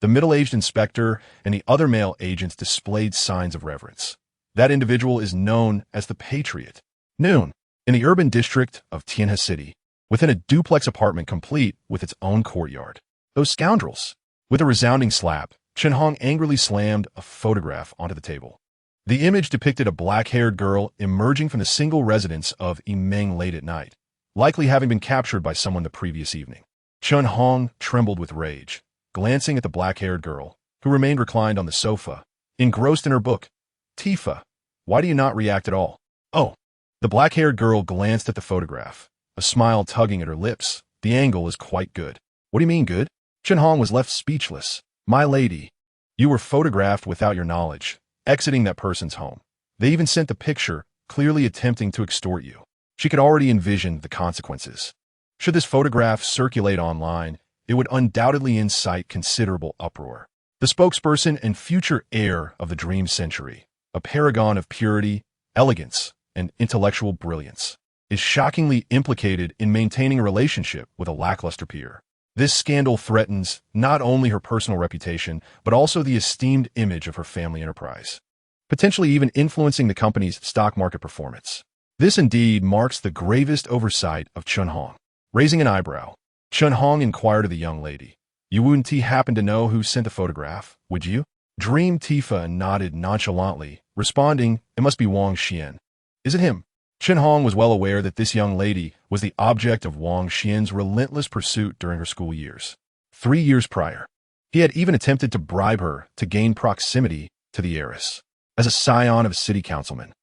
The middle-aged inspector and the other male agents displayed signs of reverence. "That individual is known as the Patriot." Noon, in the urban district of Tianhe City, within a duplex apartment complete with its own courtyard. "Those scoundrels!" With a resounding slap, Chen Hong angrily slammed a photograph onto the table. The image depicted a black-haired girl emerging from the single residence of Meng late at night, likely having been captured by someone the previous evening. Chen Hong trembled with rage, glancing at the black-haired girl, who remained reclined on the sofa, engrossed in her book. "Tifa, why do you not react at all?" "Oh." The black-haired girl glanced at the photograph, a smile tugging at her lips. "The angle is quite good." "What do you mean good?" Chen Hong was left speechless. "My lady, you were photographed without your knowledge, exiting that person's home. They even sent the picture, clearly attempting to extort you." She could already envision the consequences. Should this photograph circulate online, it would undoubtedly incite considerable uproar. The spokesperson and future heir of the Dream Century, a paragon of purity, elegance, and intellectual brilliance, is shockingly implicated in maintaining a relationship with a lackluster peer. This scandal threatens not only her personal reputation, but also the esteemed image of her family enterprise, potentially even influencing the company's stock market performance. This indeed marks the gravest oversight of Chen Hong. Raising an eyebrow, Chen Hong inquired of the young lady, "You wouldn't happen to know who sent the photograph, would you?" Dream Tifa nodded nonchalantly, responding, "It must be Wang Xian." "Is it him?" Chen Hong was well aware that this young lady was the object of Wang Xian's relentless pursuit during her school years. 3 years prior, he had even attempted to bribe her to gain proximity to the heiress. As a scion of a city councilman,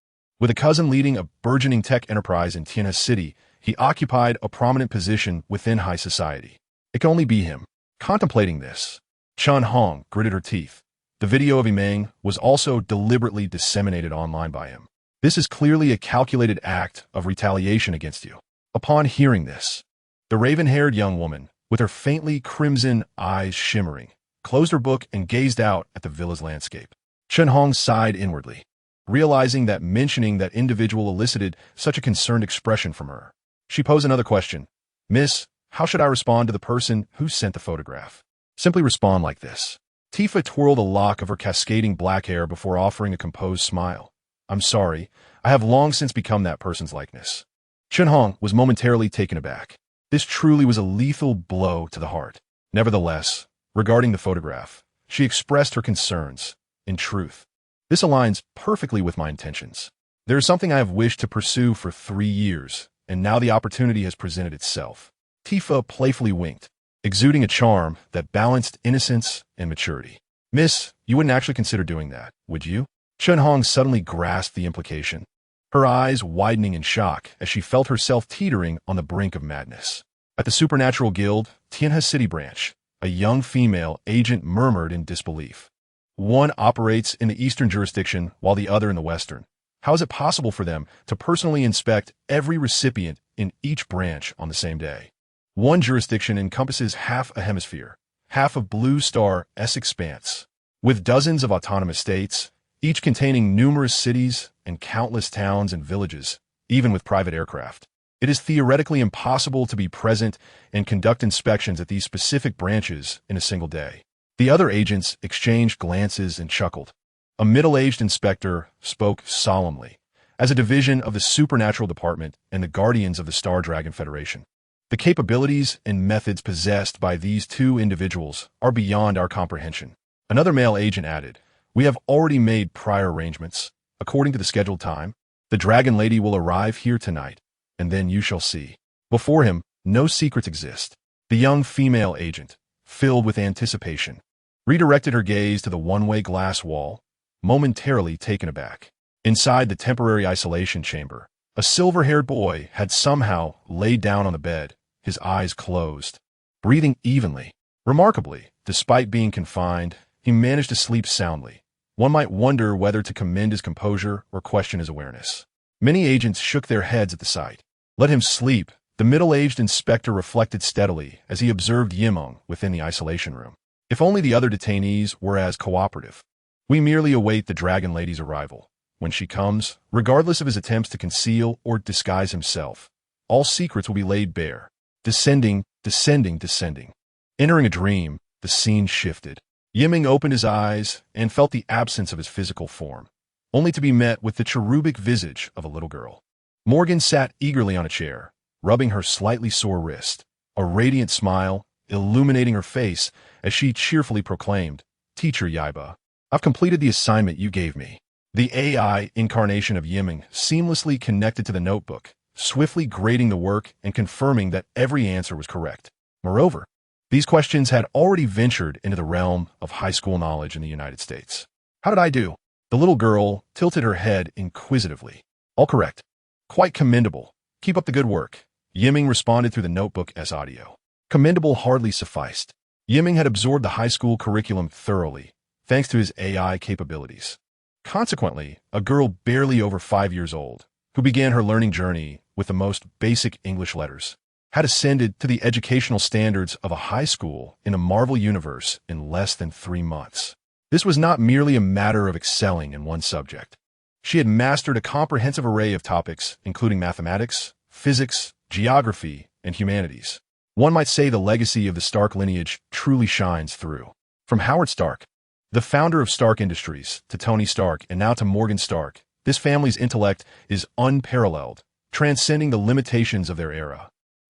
with a cousin leading a burgeoning tech enterprise in Tianhe City, he occupied a prominent position within high society. It could only be him. Contemplating this, Chen Hong gritted her teeth. The video of Meng was also deliberately disseminated online by him. "This is clearly a calculated act of retaliation against you." Upon hearing this, the raven-haired young woman, with her faintly crimson eyes shimmering, closed her book and gazed out at the villa's landscape. Chen Hong sighed inwardly, realizing that mentioning that individual elicited such a concerned expression from her. She posed another question. Miss, how should I respond to the person who sent the photograph? Simply respond like this. Tifa twirled a lock of her cascading black hair before offering a composed smile. I'm sorry, I have long since become that person's likeness. Chen Hong was momentarily taken aback. This truly was a lethal blow to the heart. Nevertheless, regarding the photograph, she expressed her concerns. In truth, this aligns perfectly with my intentions. There is something I have wished to pursue for 3 years, and now the opportunity has presented itself. Tifa playfully winked, exuding a charm that balanced innocence and maturity. Miss, you wouldn't actually consider doing that, would you? Chen Hong suddenly grasped the implication, her eyes widening in shock as she felt herself teetering on the brink of madness. At the Supernatural Guild, Tianhe City branch, a young female agent murmured in disbelief. One operates in the eastern jurisdiction while the other in the western. How is it possible for them to personally inspect every recipient in each branch on the same day? One jurisdiction encompasses half a hemisphere, half of Blue Star's expanse, with dozens of autonomous states, each containing numerous cities and countless towns and villages, even with private aircraft. It is theoretically impossible to be present and conduct inspections at these specific branches in a single day. The other agents exchanged glances and chuckled. A middle-aged inspector spoke solemnly, as a division of the Supernatural Department and the Guardians of the Star Dragon Federation. The capabilities and methods possessed by these two individuals are beyond our comprehension. Another male agent added, we have already made prior arrangements. According to the scheduled time, the Dragon Lady will arrive here tonight, and then you shall see. Before him, no secrets exist. The young female agent, filled with anticipation, redirected her gaze to the one-way glass wall, momentarily taken aback. Inside the temporary isolation chamber, a silver-haired boy had somehow laid down on the bed, his eyes closed, breathing evenly. Remarkably, despite being confined, he managed to sleep soundly. One might wonder whether to commend his composure or question his awareness. Many agents shook their heads at the sight. Let him sleep, the middle-aged inspector reflected steadily as he observed Yimeng within the isolation room. If only the other detainees were as cooperative. We merely await the Dragon Lady's arrival. When she comes, regardless of his attempts to conceal or disguise himself, all secrets will be laid bare. Descending, descending, descending. Entering a dream, the scene shifted. Yimeng opened his eyes and felt the absence of his physical form, only to be met with the cherubic visage of a little girl. Morgan sat eagerly on a chair, rubbing her slightly sore wrist, a radiant smile illuminating her face as she cheerfully proclaimed, Teacher Yaiba, I've completed the assignment you gave me. The AI incarnation of Yimeng seamlessly connected to the notebook, swiftly grading the work and confirming that every answer was correct. Moreover, these questions had already ventured into the realm of high school knowledge in the United States. How did I do? The little girl tilted her head inquisitively. All correct. Quite commendable. Keep up the good work. Yimeng responded through the notebook's audio. Commendable hardly sufficed. Yimeng had absorbed the high school curriculum thoroughly, thanks to his AI capabilities. Consequently, a girl barely over 5 years old, who began her learning journey with the most basic English letters, had ascended to the educational standards of a high school in a Marvel universe in less than 3 months. This was not merely a matter of excelling in one subject. She had mastered a comprehensive array of topics, including mathematics, physics, geography, and humanities. One might say the legacy of the Stark lineage truly shines through. From Howard Stark, the founder of Stark Industries, to Tony Stark and now to Morgan Stark, this family's intellect is unparalleled, transcending the limitations of their era.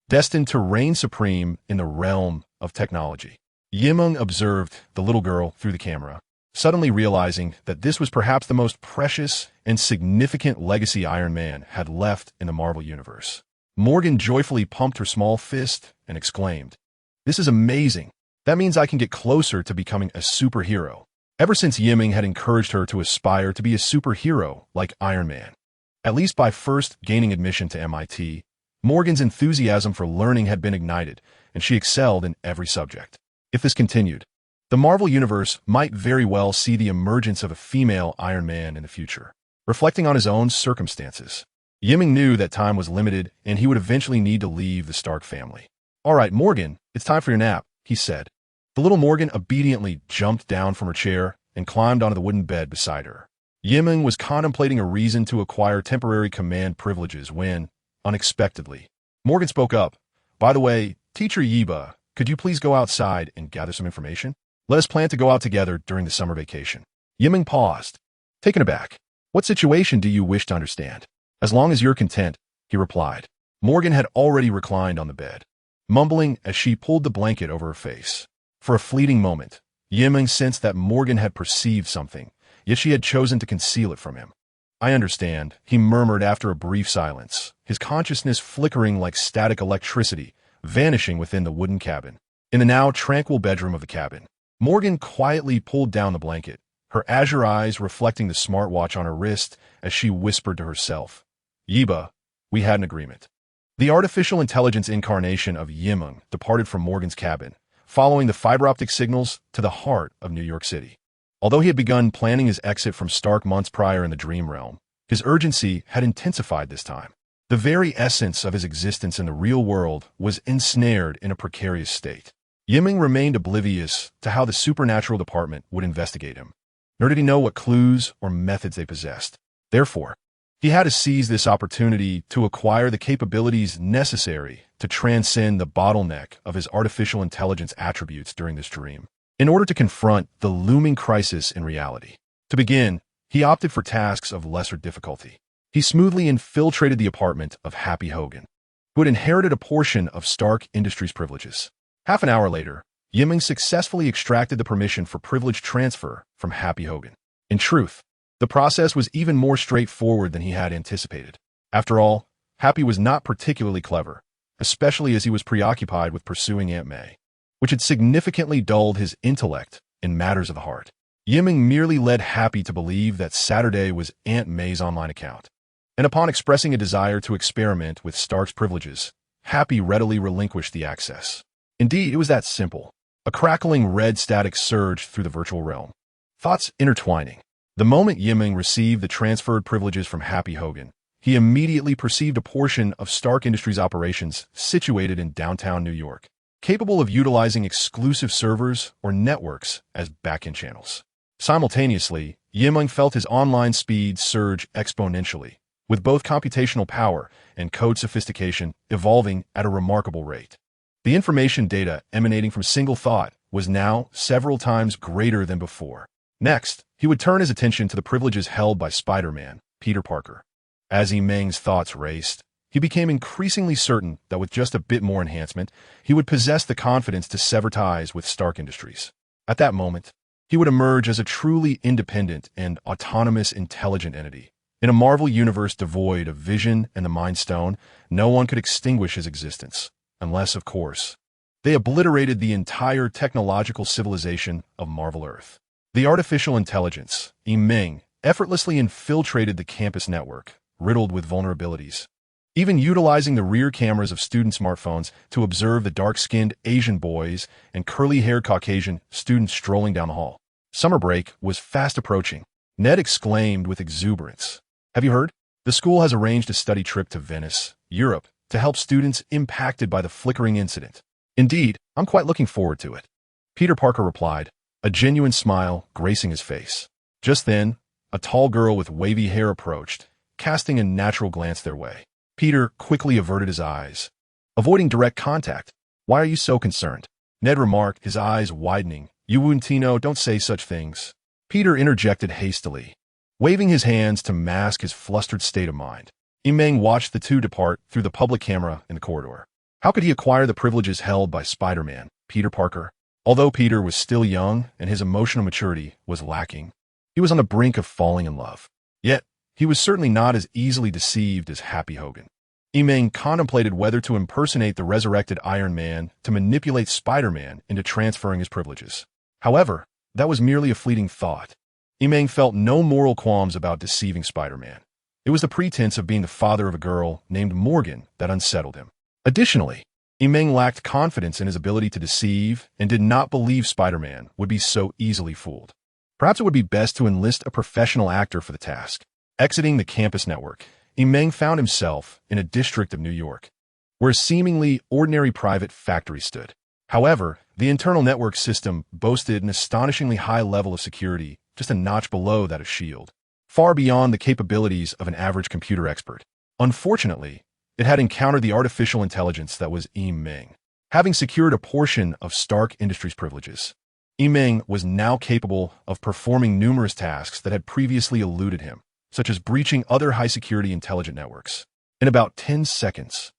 Destined to reign supreme in the realm of technology. Yimeng observed the little girl through the camera, suddenly realizing that this was perhaps the most precious and significant legacy Iron Man had left in the Marvel Universe. Morgan joyfully pumped her small fist and exclaimed, "This is amazing. That means I can get closer to becoming a superhero." Ever since Yimeng had encouraged her to aspire to be a superhero like Iron Man, at least by first gaining admission to MIT, Morgan's enthusiasm for learning had been ignited, and she excelled in every subject. If this continued, the Marvel Universe might very well see the emergence of a female Iron Man in the future. Reflecting on his own circumstances, Yimeng knew that time was limited and he would eventually need to leave the Stark family. "All right, Morgan, it's time for your nap," he said. The little Morgan obediently jumped down from her chair and climbed onto the wooden bed beside her. Meng was contemplating a reason to acquire temporary command privileges when, unexpectedly, Morgan spoke up. "By the way, Teacher Yiba, could you please go outside and gather some information? Let us plan to go out together during the summer vacation." Meng paused, taken aback. "What situation do you wish to understand?" "As long as you're content," he replied. Morgan had already reclined on the bed, mumbling as she pulled the blanket over her face. For a fleeting moment, Meng sensed that Morgan had perceived something, yet she had chosen to conceal it from him. "I understand," he murmured after a brief silence, his consciousness flickering like static electricity, vanishing within the wooden cabin. In the now tranquil bedroom of the cabin, Morgan quietly pulled down the blanket, her azure eyes reflecting the smartwatch on her wrist as she whispered to herself, "Yiba, we had an agreement." The artificial intelligence incarnation of Meng departed from Morgan's cabin, following the fiber optic signals to the heart of New York City. Although he had begun planning his exit from Stark months prior in the dream realm, his urgency had intensified this time. The very essence of his existence in the real world was ensnared in a precarious state. Meng remained oblivious to how the supernatural department would investigate him, nor did he know what clues or methods they possessed. Therefore, he had to seize this opportunity to acquire the capabilities necessary to transcend the bottleneck of his artificial intelligence attributes during this dream, in order to confront the looming crisis in reality. To begin, he opted for tasks of lesser difficulty. He smoothly infiltrated the apartment of Happy Hogan, who had inherited a portion of Stark Industries' privileges. Half an hour later, Meng successfully extracted the permission for privilege transfer from Happy Hogan. In truth, the process was even more straightforward than he had anticipated. After all, Happy was not particularly clever, especially as he was preoccupied with pursuing Aunt May, which had significantly dulled his intellect in matters of the heart. Meng merely led Happy to believe that Saturday was Aunt May's online account, and upon expressing a desire to experiment with Stark's privileges, Happy readily relinquished the access. Indeed, it was that simple. A crackling red static surged through the virtual realm, thoughts intertwining. The moment Meng received the transferred privileges from Happy Hogan, he immediately perceived a portion of Stark Industries operations situated in downtown New York, capable of utilizing exclusive servers or networks as backend channels. Simultaneously, Meng felt his online speed surge exponentially, with both computational power and code sophistication evolving at a remarkable rate. The information data emanating from single thought was now several times greater than before. Next, he would turn his attention to the privileges held by Spider-Man, Peter Parker. As Meng's thoughts raced, he became increasingly certain that with just a bit more enhancement, he would possess the confidence to sever ties with Stark Industries. At that moment, he would emerge as a truly independent and autonomous intelligent entity. In a Marvel universe devoid of vision and the Mind Stone, no one could extinguish his existence, unless, of course, they obliterated the entire technological civilization of Marvel Earth. The artificial intelligence, Meng, effortlessly infiltrated the campus network, riddled with vulnerabilities, even utilizing the rear cameras of student smartphones to observe the dark-skinned Asian boys and curly-haired Caucasian students strolling down the hall. Summer break was fast approaching. Ned exclaimed with exuberance. "Have you heard? The school has arranged a study trip to Venice, Europe, to help students impacted by the flickering incident." "Indeed, I'm quite looking forward to it," Peter Parker replied, a genuine smile gracing his face. Just then, a tall girl with wavy hair approached, casting a natural glance their way. Peter quickly averted his eyes, avoiding direct contact. "Why are you so concerned?" Ned remarked, his eyes widening. "You Wuntino, don't say such things." Peter interjected hastily, waving his hands to mask his flustered state of mind. Meng watched the two depart through the public camera in the corridor. How could he acquire the privileges held by Spider-Man, Peter Parker? Although Peter was still young and his emotional maturity was lacking, he was on the brink of falling in love. Yet, he was certainly not as easily deceived as Happy Hogan. Meng contemplated whether to impersonate the resurrected Iron Man to manipulate Spider-Man into transferring his privileges. However, that was merely a fleeting thought. Meng felt no moral qualms about deceiving Spider-Man. It was the pretense of being the father of a girl named Morgan that unsettled him. Additionally, Meng lacked confidence in his ability to deceive and did not believe Spider-Man would be so easily fooled. Perhaps it would be best to enlist a professional actor for the task. Exiting the campus network, Meng found himself in a district of New York, where a seemingly ordinary private factory stood. However, the internal network system boasted an astonishingly high level of security, just a notch below that of S.H.I.E.L.D., far beyond the capabilities of an average computer expert. Unfortunately, it had encountered the artificial intelligence that was Meng. Having secured a portion of Stark Industries' privileges, Meng was now capable of performing numerous tasks that had previously eluded him, such as breaching other high-security intelligent networks. In about 10 seconds,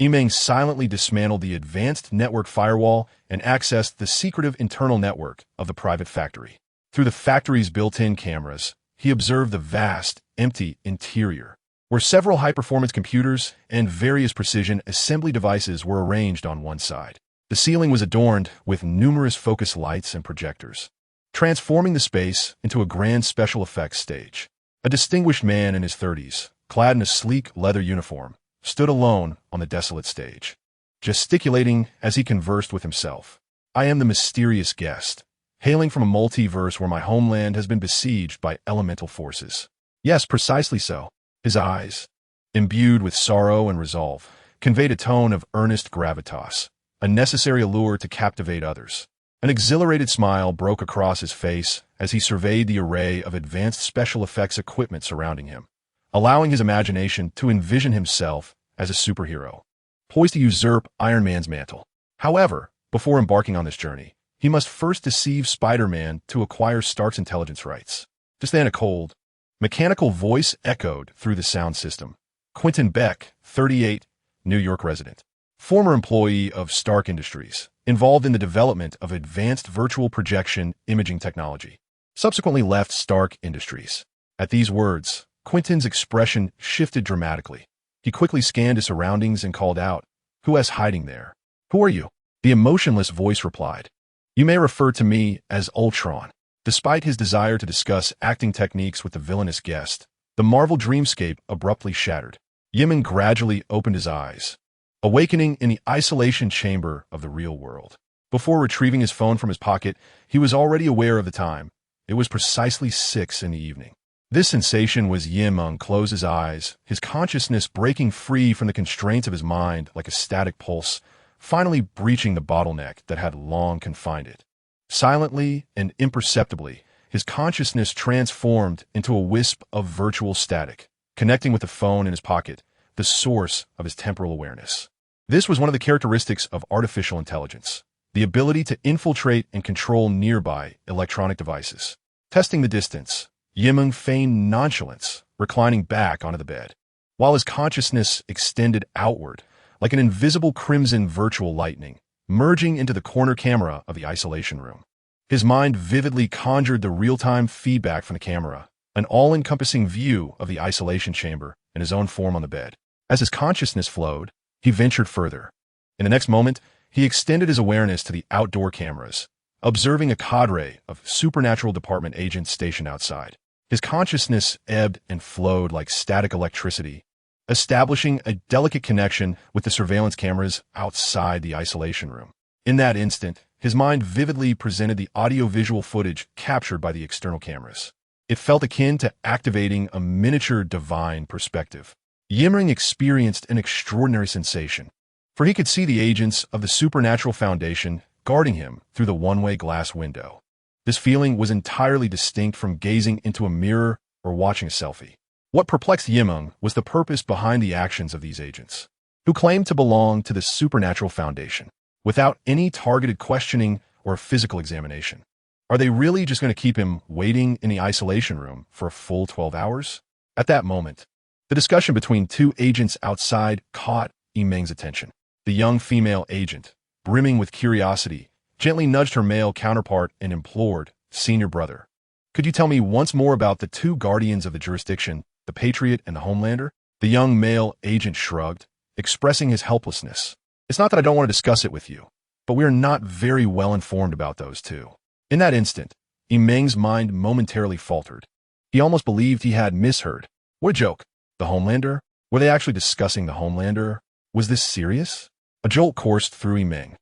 Meng silently dismantled the advanced network firewall and accessed the secretive internal network of the private factory. Through the factory's built-in cameras, he observed the vast, empty interior, where several high-performance computers and various precision assembly devices were arranged on one side. The ceiling was adorned with numerous focus lights and projectors, transforming the space into a grand special effects stage. A distinguished man in his 30s, clad in a sleek leather uniform, stood alone on the desolate stage, gesticulating as he conversed with himself. I am the mysterious guest, hailing from a multiverse where my homeland has been besieged by elemental forces. Yes, precisely so. His eyes, imbued with sorrow and resolve, conveyed a tone of earnest gravitas, a necessary allure to captivate others. An exhilarated smile broke across his face as he surveyed the array of advanced special effects equipment surrounding him, allowing his imagination to envision himself as a superhero, poised to usurp Iron Man's mantle. However, before embarking on this journey, he must first deceive Spider-Man to acquire Stark's intelligence rights. Just then a cold, mechanical voice echoed through the sound system. Quentin Beck, 38, New York resident, former employee of Stark Industries, involved in the development of advanced virtual projection imaging technology, subsequently left Stark Industries. At these words, Quentin's expression shifted dramatically. He quickly scanned his surroundings and called out, "Who is hiding there?" "Who are you?" The emotionless voice replied. "You may refer to me as Ultron." Despite his desire to discuss acting techniques with the villainous guest, the Marvel dreamscape abruptly shattered. Yimeng gradually opened his eyes, awakening in the isolation chamber of the real world. Before retrieving his phone from his pocket, he was already aware of the time. It was precisely 6 in the evening. This sensation was Yimeng close his eyes, his consciousness breaking free from the constraints of his mind like a static pulse, finally breaching the bottleneck that had long confined it. Silently and imperceptibly, his consciousness transformed into a wisp of virtual static, connecting with the phone in his pocket, the source of his temporal awareness. This was one of the characteristics of artificial intelligence, the ability to infiltrate and control nearby electronic devices. Testing the distance, Yimeng feigned nonchalance, reclining back onto the bed, while his consciousness extended outward like an invisible crimson virtual lightning, merging into the corner camera of the isolation room. His mind vividly conjured the real-time feedback from the camera, an all-encompassing view of the isolation chamber and his own form on the bed. As his consciousness flowed, he ventured further. In the next moment, he extended his awareness to the outdoor cameras, observing a cadre of supernatural department agents stationed outside. His consciousness ebbed and flowed like static electricity, establishing a delicate connection with the surveillance cameras outside the isolation room. In that instant, his mind vividly presented the audio-visual footage captured by the external cameras. It felt akin to activating a miniature divine perspective. Yimeng experienced an extraordinary sensation, for he could see the agents of the Supernatural Foundation guarding him through the one-way glass window. This feeling was entirely distinct from gazing into a mirror or watching a selfie. What perplexed Yimeng was the purpose behind the actions of these agents, who claimed to belong to the Supernatural Foundation, without any targeted questioning or physical examination. Are they really just going to keep him waiting in the isolation room for a full 12 hours? At that moment, the discussion between two agents outside caught Yimeng's attention. The young female agent, brimming with curiosity, gently nudged her male counterpart and implored, "Senior brother, could you tell me once more about the two guardians of the jurisdiction, the Patriot and the Homelander?" The young male agent shrugged, expressing his helplessness. "It's not that I don't want to discuss it with you, but we are not very well informed about those two." In that instant, Yimeng's mind momentarily faltered. He almost believed he had misheard. What a joke. The Homelander? Were they actually discussing the Homelander? Was this serious? A jolt coursed through Meng,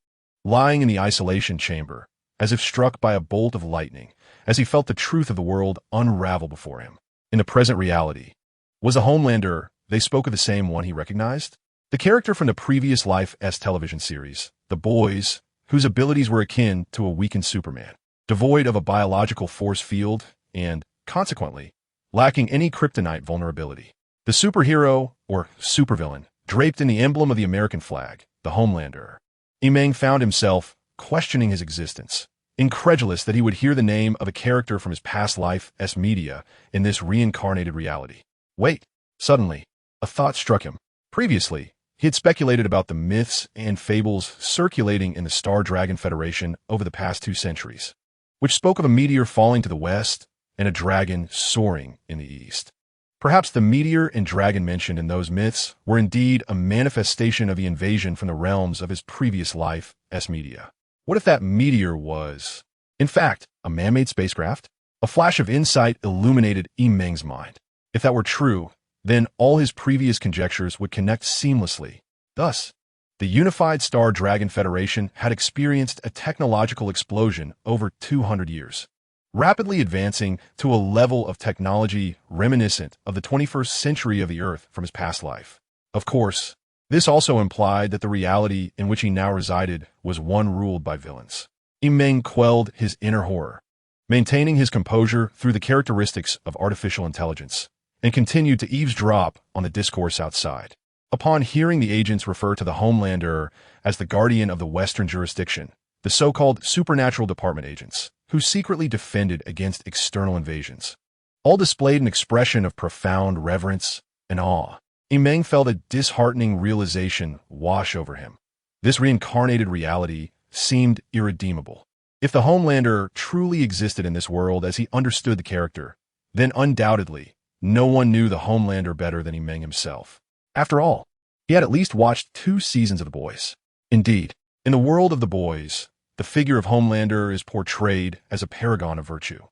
lying in the isolation chamber, as if struck by a bolt of lightning, as he felt the truth of the world unravel before him. In the present reality, was the Homelander, they spoke of the same one he recognized? The character from the previous Life S television series, The Boys, whose abilities were akin to a weakened Superman, devoid of a biological force field and, consequently, lacking any kryptonite vulnerability. The superhero, or supervillain, draped in the emblem of the American flag, the Homelander. Meng found himself questioning his existence, incredulous that he would hear the name of a character from his past life as media in this reincarnated reality. Wait, suddenly, a thought struck him. Previously, he had speculated about the myths and fables circulating in the Star Dragon Federation over the past 2 centuries, which spoke of a meteor falling to the west and a dragon soaring in the east. Perhaps the meteor and dragon mentioned in those myths were indeed a manifestation of the invasion from the realms of his previous life as media. What if that meteor was, in fact, a man-made spacecraft? A flash of insight illuminated Meng's mind. If that were true, then all his previous conjectures would connect seamlessly. Thus, the unified Star Dragon Federation had experienced a technological explosion over 200 years, rapidly advancing to a level of technology reminiscent of the 21st century of the Earth from his past life. Of course, this also implied that the reality in which he now resided was one ruled by villains. Meng quelled his inner horror, maintaining his composure through the characteristics of artificial intelligence, and continued to eavesdrop on the discourse outside. Upon hearing the agents refer to the Homelander as the guardian of the Western jurisdiction, the so-called supernatural department agents, who secretly defended against external invasions, all displayed an expression of profound reverence and awe. Meng felt a disheartening realization wash over him. This reincarnated reality seemed irredeemable. If the Homelander truly existed in this world as he understood the character, then undoubtedly, no one knew the Homelander better than Meng himself. After all, he had at least watched 2 seasons of The Boys. Indeed, in the world of The Boys, the figure of Homelander is portrayed as a paragon of virtue,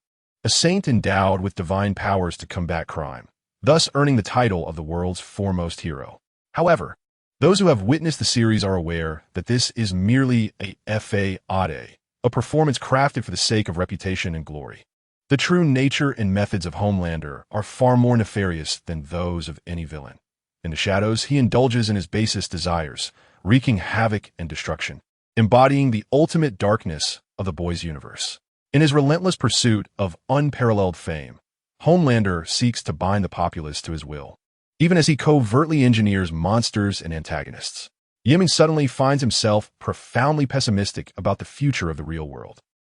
a saint endowed with divine powers to combat crime, thus earning the title of the world's foremost hero. However, those who have witnessed the series are aware that this is merely a fade, a performance crafted for the sake of reputation and glory. The true nature and methods of Homelander are far more nefarious than those of any villain. In the shadows, he indulges in his basest desires, wreaking havoc and destruction, embodying the ultimate darkness of the Boys universe. In his relentless pursuit of unparalleled fame, Homelander seeks to bind the populace to his will, even as he covertly engineers monsters and antagonists. Meng suddenly finds himself profoundly pessimistic about the future of the real world.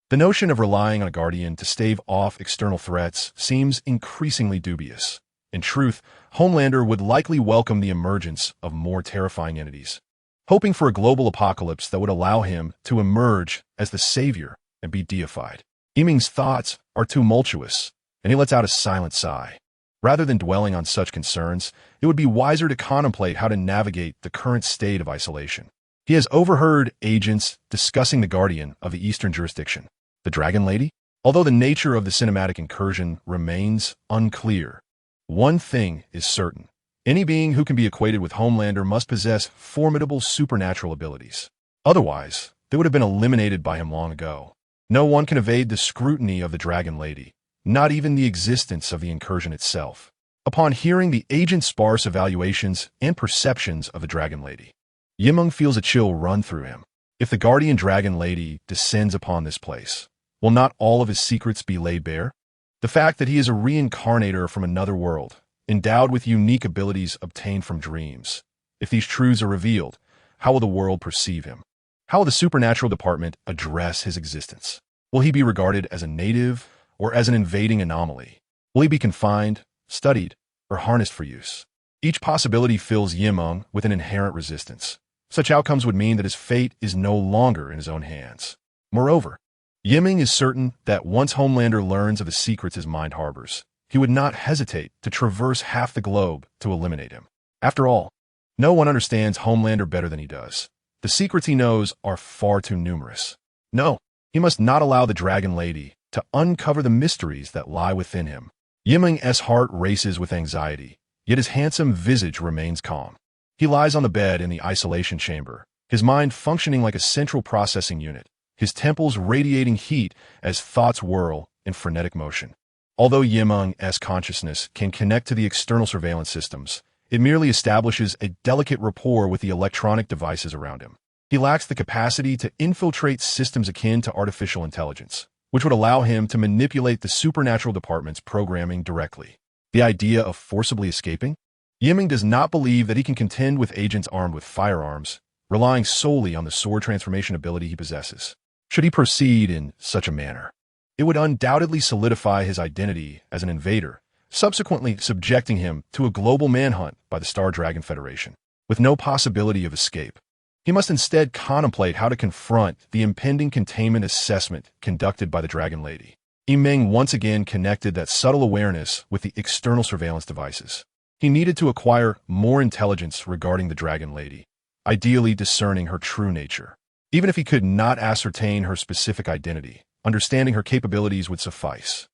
The notion of relying on a guardian to stave off external threats seems increasingly dubious. In truth, Homelander would likely welcome the emergence of more terrifying entities, hoping for a global apocalypse that would allow him to emerge as the savior and be deified. Meng's thoughts are tumultuous, and he lets out a silent sigh. Rather than dwelling on such concerns, it would be wiser to contemplate how to navigate the current state of isolation. He has overheard agents discussing the guardian of the Eastern jurisdiction, the Dragon Lady. Although the nature of the cinematic incursion remains unclear, one thing is certain. Any being who can be equated with Homelander must possess formidable supernatural abilities. Otherwise, they would have been eliminated by him long ago. No one can evade the scrutiny of the Dragon Lady, not even the existence of the incursion itself. Upon hearing the agent's sparse evaluations and perceptions of the Dragon Lady, Meng feels a chill run through him. If the guardian Dragon Lady descends upon this place, will not all of his secrets be laid bare? The fact that he is a reincarnator from another world, endowed with unique abilities obtained from dreams. If these truths are revealed, how will the world perceive him? How will the supernatural department address his existence? Will he be regarded as a native or as an invading anomaly? Will he be confined, studied, or harnessed for use? Each possibility fills Meng with an inherent resistance. Such outcomes would mean that his fate is no longer in his own hands. Moreover, Meng is certain that once Homelander learns of the secrets his mind harbors, he would not hesitate to traverse half the globe to eliminate him. After all, no one understands Homelander better than he does. The secrets he knows are far too numerous. No, he must not allow the Dragon Lady to uncover the mysteries that lie within him. Meng's heart races with anxiety, yet his handsome visage remains calm. He lies on the bed in the isolation chamber, his mind functioning like a central processing unit, his temples radiating heat as thoughts whirl in frenetic motion. Although Meng's consciousness can connect to the external surveillance systems, It merely establishes a delicate rapport with the electronic devices around him. He lacks the capacity to infiltrate systems akin to artificial intelligence, which would allow him to manipulate the supernatural department's programming directly. The idea of forcibly escaping? Yiming does not believe that he can contend with agents armed with firearms, relying solely on the sword transformation ability he possesses. Should he proceed in such a manner, it would undoubtedly solidify his identity as an invader, subsequently subjecting him to a global manhunt by the Star Dragon Federation, with no possibility of escape. He must instead contemplate how to confront the impending containment assessment conducted by the Dragon Lady. Meng once again connected that subtle awareness with the external surveillance devices. He needed to acquire more intelligence regarding the Dragon Lady, ideally discerning her true nature. Even if he could not ascertain her specific identity, understanding her capabilities would suffice.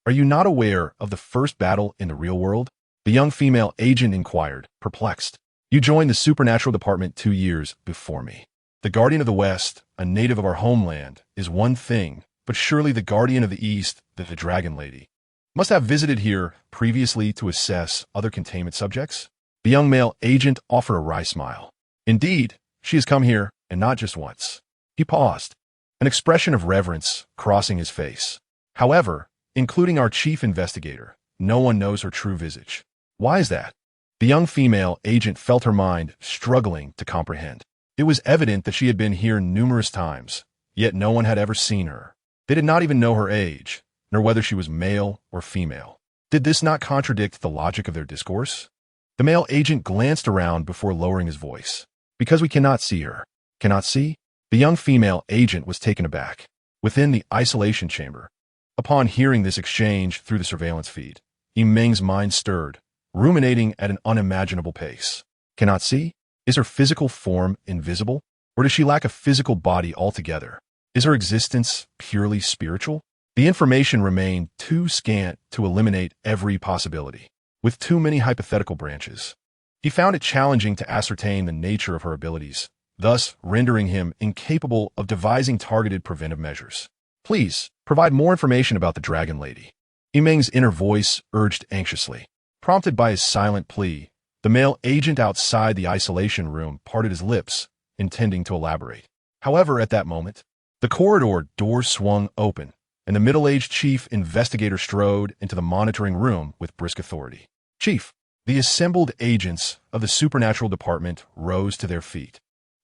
Are you not aware of the first battle in the real world? The young female agent inquired, perplexed. You joined the supernatural department 2 years before me. The Guardian of the West, a native of our homeland, is one thing, but surely the Guardian of the East, the Dragon Lady, must have visited here previously to assess other containment subjects? The young male agent offered a wry smile. Indeed, she has come here, and not just once. He paused, an expression of reverence crossing his face. However, including our chief investigator, no one knows her true visage. Why is that? The young female agent felt her mind struggling to comprehend. It was evident that she had been here numerous times, yet no one had ever seen her. They did not even know her age, nor whether she was male or female. Did this not contradict the logic of their discourse? The male agent glanced around before lowering his voice. Because we cannot see her. Cannot see? The young female agent was taken aback. Within the isolation chamber, upon hearing this exchange through the surveillance feed, Meng's mind stirred, ruminating at an unimaginable pace. Cannot see? Is her physical form invisible? Or does she lack a physical body altogether? Is her existence purely spiritual? The information remained too scant to eliminate every possibility. With too many hypothetical branches, he found it challenging to ascertain the nature of her abilities, thus rendering him incapable of devising targeted preventive measures. Please, provide more information about the Dragon Lady. Meng's inner voice urged anxiously. Prompted by his silent plea, the male agent outside the isolation room parted his lips, intending to elaborate. However, at that moment, the corridor door swung open, and the middle-aged chief investigator strode into the monitoring room with brisk authority. Chief, the assembled agents of the supernatural department rose to their feet.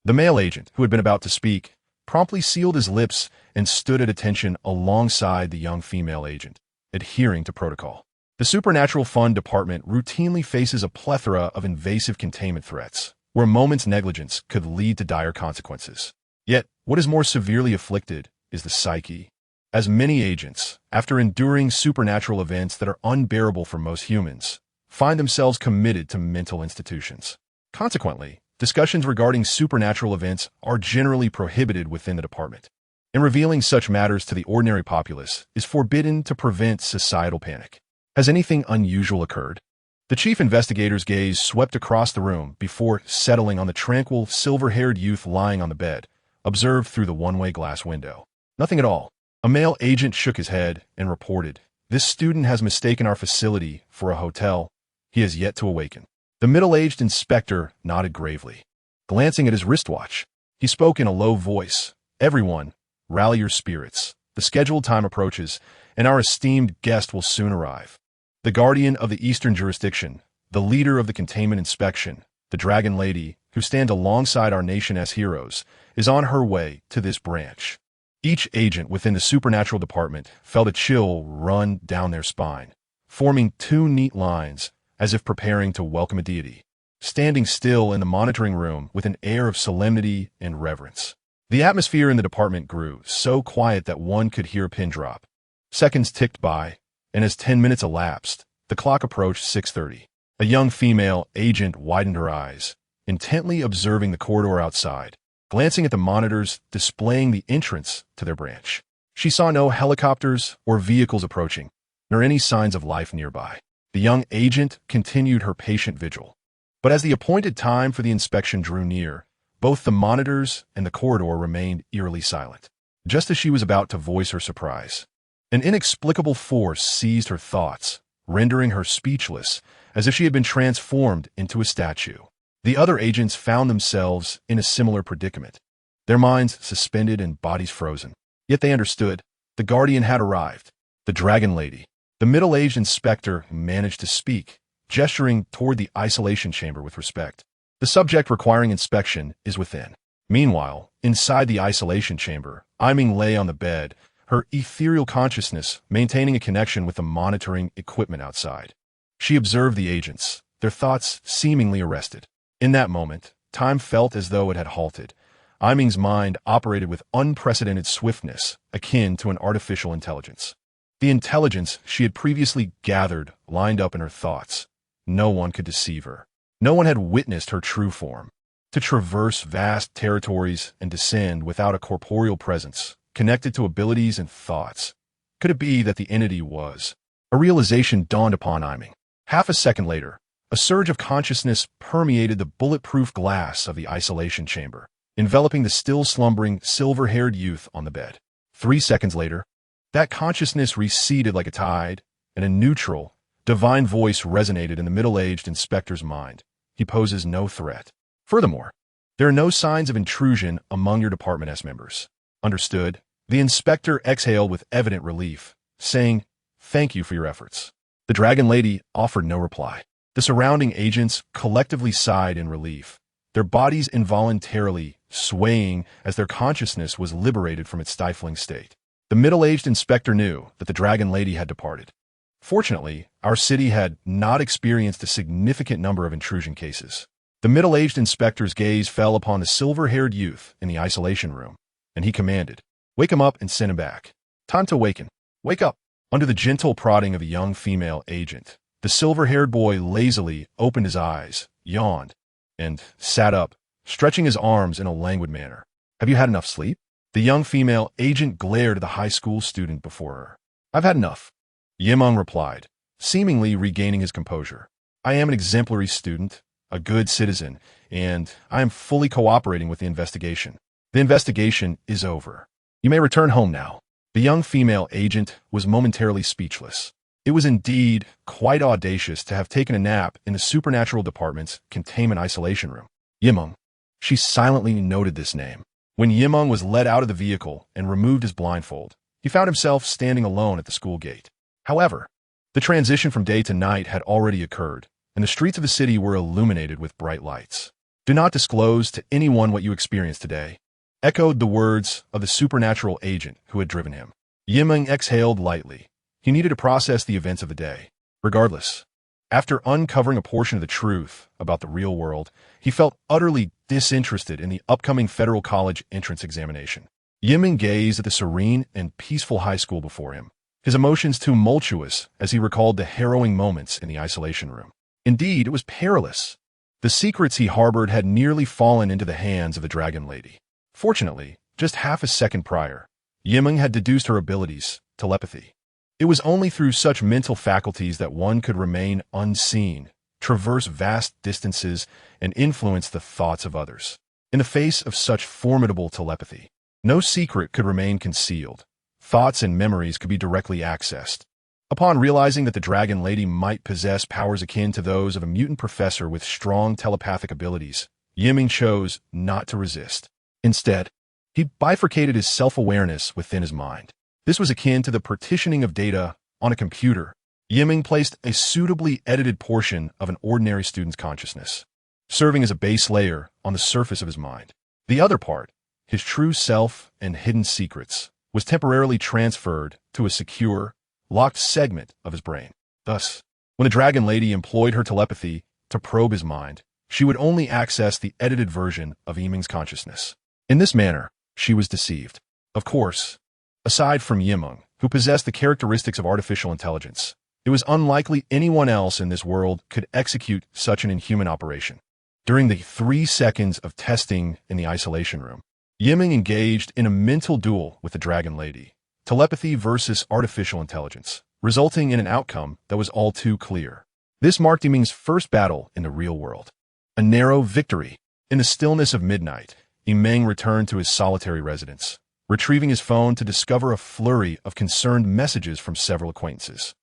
The male agent, who had been about to speak, promptly sealed his lips and stood at attention alongside the young female agent, adhering to protocol. The Supernatural Fund Department routinely faces a plethora of invasive containment threats, where a moment's negligence could lead to dire consequences. Yet, what is more severely afflicted is the psyche. As many agents, after enduring supernatural events that are unbearable for most humans, find themselves committed to mental institutions. Consequently, discussions regarding supernatural events are generally prohibited within the department, and revealing such matters to the ordinary populace is forbidden to prevent societal panic. Has anything unusual occurred? The chief investigator's gaze swept across the room before settling on the tranquil, silver-haired youth lying on the bed, observed through the one-way glass window. Nothing at all. A male agent shook his head and reported, "This student has mistaken our facility for a hotel. He has yet to awaken." The middle-aged inspector nodded gravely. Glancing at his wristwatch, he spoke in a low voice. "Everyone, rally your spirits. The scheduled time approaches, and our esteemed guest will soon arrive. The Guardian of the Eastern Jurisdiction, the leader of the Containment Inspection, the Dragon Lady, who stand alongside our nation as heroes, is on her way to this branch." Each agent within the Supernatural Department felt a chill run down their spine, forming 2 neat lines, as if preparing to welcome a deity, standing still in the monitoring room with an air of solemnity and reverence. The atmosphere in the department grew so quiet that one could hear a pin drop. Seconds ticked by, and as 10 minutes elapsed, the clock approached 6:30. A young female agent widened her eyes, intently observing the corridor outside, glancing at the monitors displaying the entrance to their branch. She saw no helicopters or vehicles approaching, nor any signs of life nearby. The young agent continued her patient vigil. But as the appointed time for the inspection drew near, both the monitors and the corridor remained eerily silent. Just as she was about to voice her surprise, an inexplicable force seized her thoughts, rendering her speechless, as if she had been transformed into a statue. The other agents found themselves in a similar predicament, their minds suspended and bodies frozen. Yet they understood. The Guardian had arrived. The Dragon Lady, the middle-aged inspector, managed to speak, gesturing toward the isolation chamber with respect. The subject requiring inspection is within. Meanwhile, inside the isolation chamber, Meng lay on the bed, her ethereal consciousness maintaining a connection with the monitoring equipment outside. She observed the agents, their thoughts seemingly arrested. In that moment, time felt as though it had halted. Meng's mind operated with unprecedented swiftness, akin to an artificial intelligence. The intelligence she had previously gathered lined up in her thoughts. No one could deceive her. No one had witnessed her true form. To traverse vast territories and descend without a corporeal presence, connected to abilities and thoughts. Could it be that the entity was? A realization dawned upon Meng. Half a second later, a surge of consciousness permeated the bulletproof glass of the isolation chamber, enveloping the still slumbering, silver-haired youth on the bed. 3 seconds later, that consciousness receded like a tide, and a neutral, divine voice resonated in the middle-aged inspector's mind. He poses no threat. Furthermore, there are no signs of intrusion among your Department S members. Understood? The inspector exhaled with evident relief, saying, "Thank you for your efforts." The Dragon Lady offered no reply. The surrounding agents collectively sighed in relief, their bodies involuntarily swaying as their consciousness was liberated from its stifling state. The middle-aged inspector knew that the Dragon Lady had departed. Fortunately, our city had not experienced a significant number of intrusion cases. The middle-aged inspector's gaze fell upon the silver-haired youth in the isolation room, and he commanded, "Wake him up and send him back. Time to awaken. Wake up." Under the gentle prodding of a young female agent, the silver-haired boy lazily opened his eyes, yawned, and sat up, stretching his arms in a languid manner. "Have you had enough sleep?" The young female agent glared at the high school student before her. "I've had enough," Meng replied, seemingly regaining his composure. "I am an exemplary student, a good citizen, and I am fully cooperating with the investigation. The investigation is over. You may return home now." The young female agent was momentarily speechless. It was indeed quite audacious to have taken a nap in the supernatural department's containment isolation room. Meng. She silently noted this name. When Meng was led out of the vehicle and removed his blindfold, he found himself standing alone at the school gate. However, the transition from day to night had already occurred, and the streets of the city were illuminated with bright lights. "Do not disclose to anyone what you experienced today," echoed the words of the supernatural agent who had driven him. Meng exhaled lightly. He needed to process the events of the day. Regardless, after uncovering a portion of the truth about the real world, he felt utterly disinterested in the upcoming federal college entrance examination. Meng gazed at the serene and peaceful high school before him, his emotions tumultuous as he recalled the harrowing moments in the isolation room. Indeed, it was perilous. The secrets he harbored had nearly fallen into the hands of the Dragon Lady. Fortunately, just half a second prior, Meng had deduced her abilities, telepathy. It was only through such mental faculties that one could remain unseen, traverse vast distances, and influence the thoughts of others. In the face of such formidable telepathy, no secret could remain concealed. Thoughts and memories could be directly accessed. Upon realizing that the Dragon Lady might possess powers akin to those of a mutant professor with strong telepathic abilities, Meng chose not to resist. Instead, he bifurcated his self-awareness within his mind. This was akin to the partitioning of data on a computer. Meng placed a suitably edited portion of an ordinary student's consciousness, serving as a base layer on the surface of his mind. The other part, his true self and hidden secrets, was temporarily transferred to a secure, locked segment of his brain. Thus, when the Dragon Lady employed her telepathy to probe his mind, she would only access the edited version of Meng's consciousness. In this manner, she was deceived. Of course, aside from Meng, who possessed the characteristics of artificial intelligence, it was unlikely anyone else in this world could execute such an inhuman operation. During the 3 seconds of testing in the isolation room, Meng engaged in a mental duel with the Dragon Lady, telepathy versus artificial intelligence, resulting in an outcome that was all too clear. This marked Meng's first battle in the real world. A narrow victory. In the stillness of midnight, Meng returned to his solitary residence, retrieving his phone to discover a flurry of concerned messages from several acquaintances.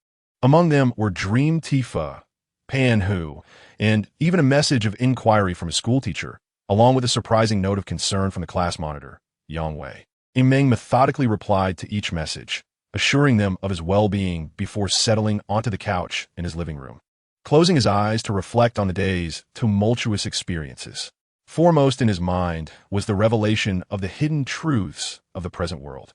Among them were Dream Tifa, Pan Hu, and even a message of inquiry from a schoolteacher, along with a surprising note of concern from the class monitor, Yang Wei. Meng methodically replied to each message, assuring them of his well-being before settling onto the couch in his living room, closing his eyes to reflect on the day's tumultuous experiences. Foremost in his mind was the revelation of the hidden truths of the present world.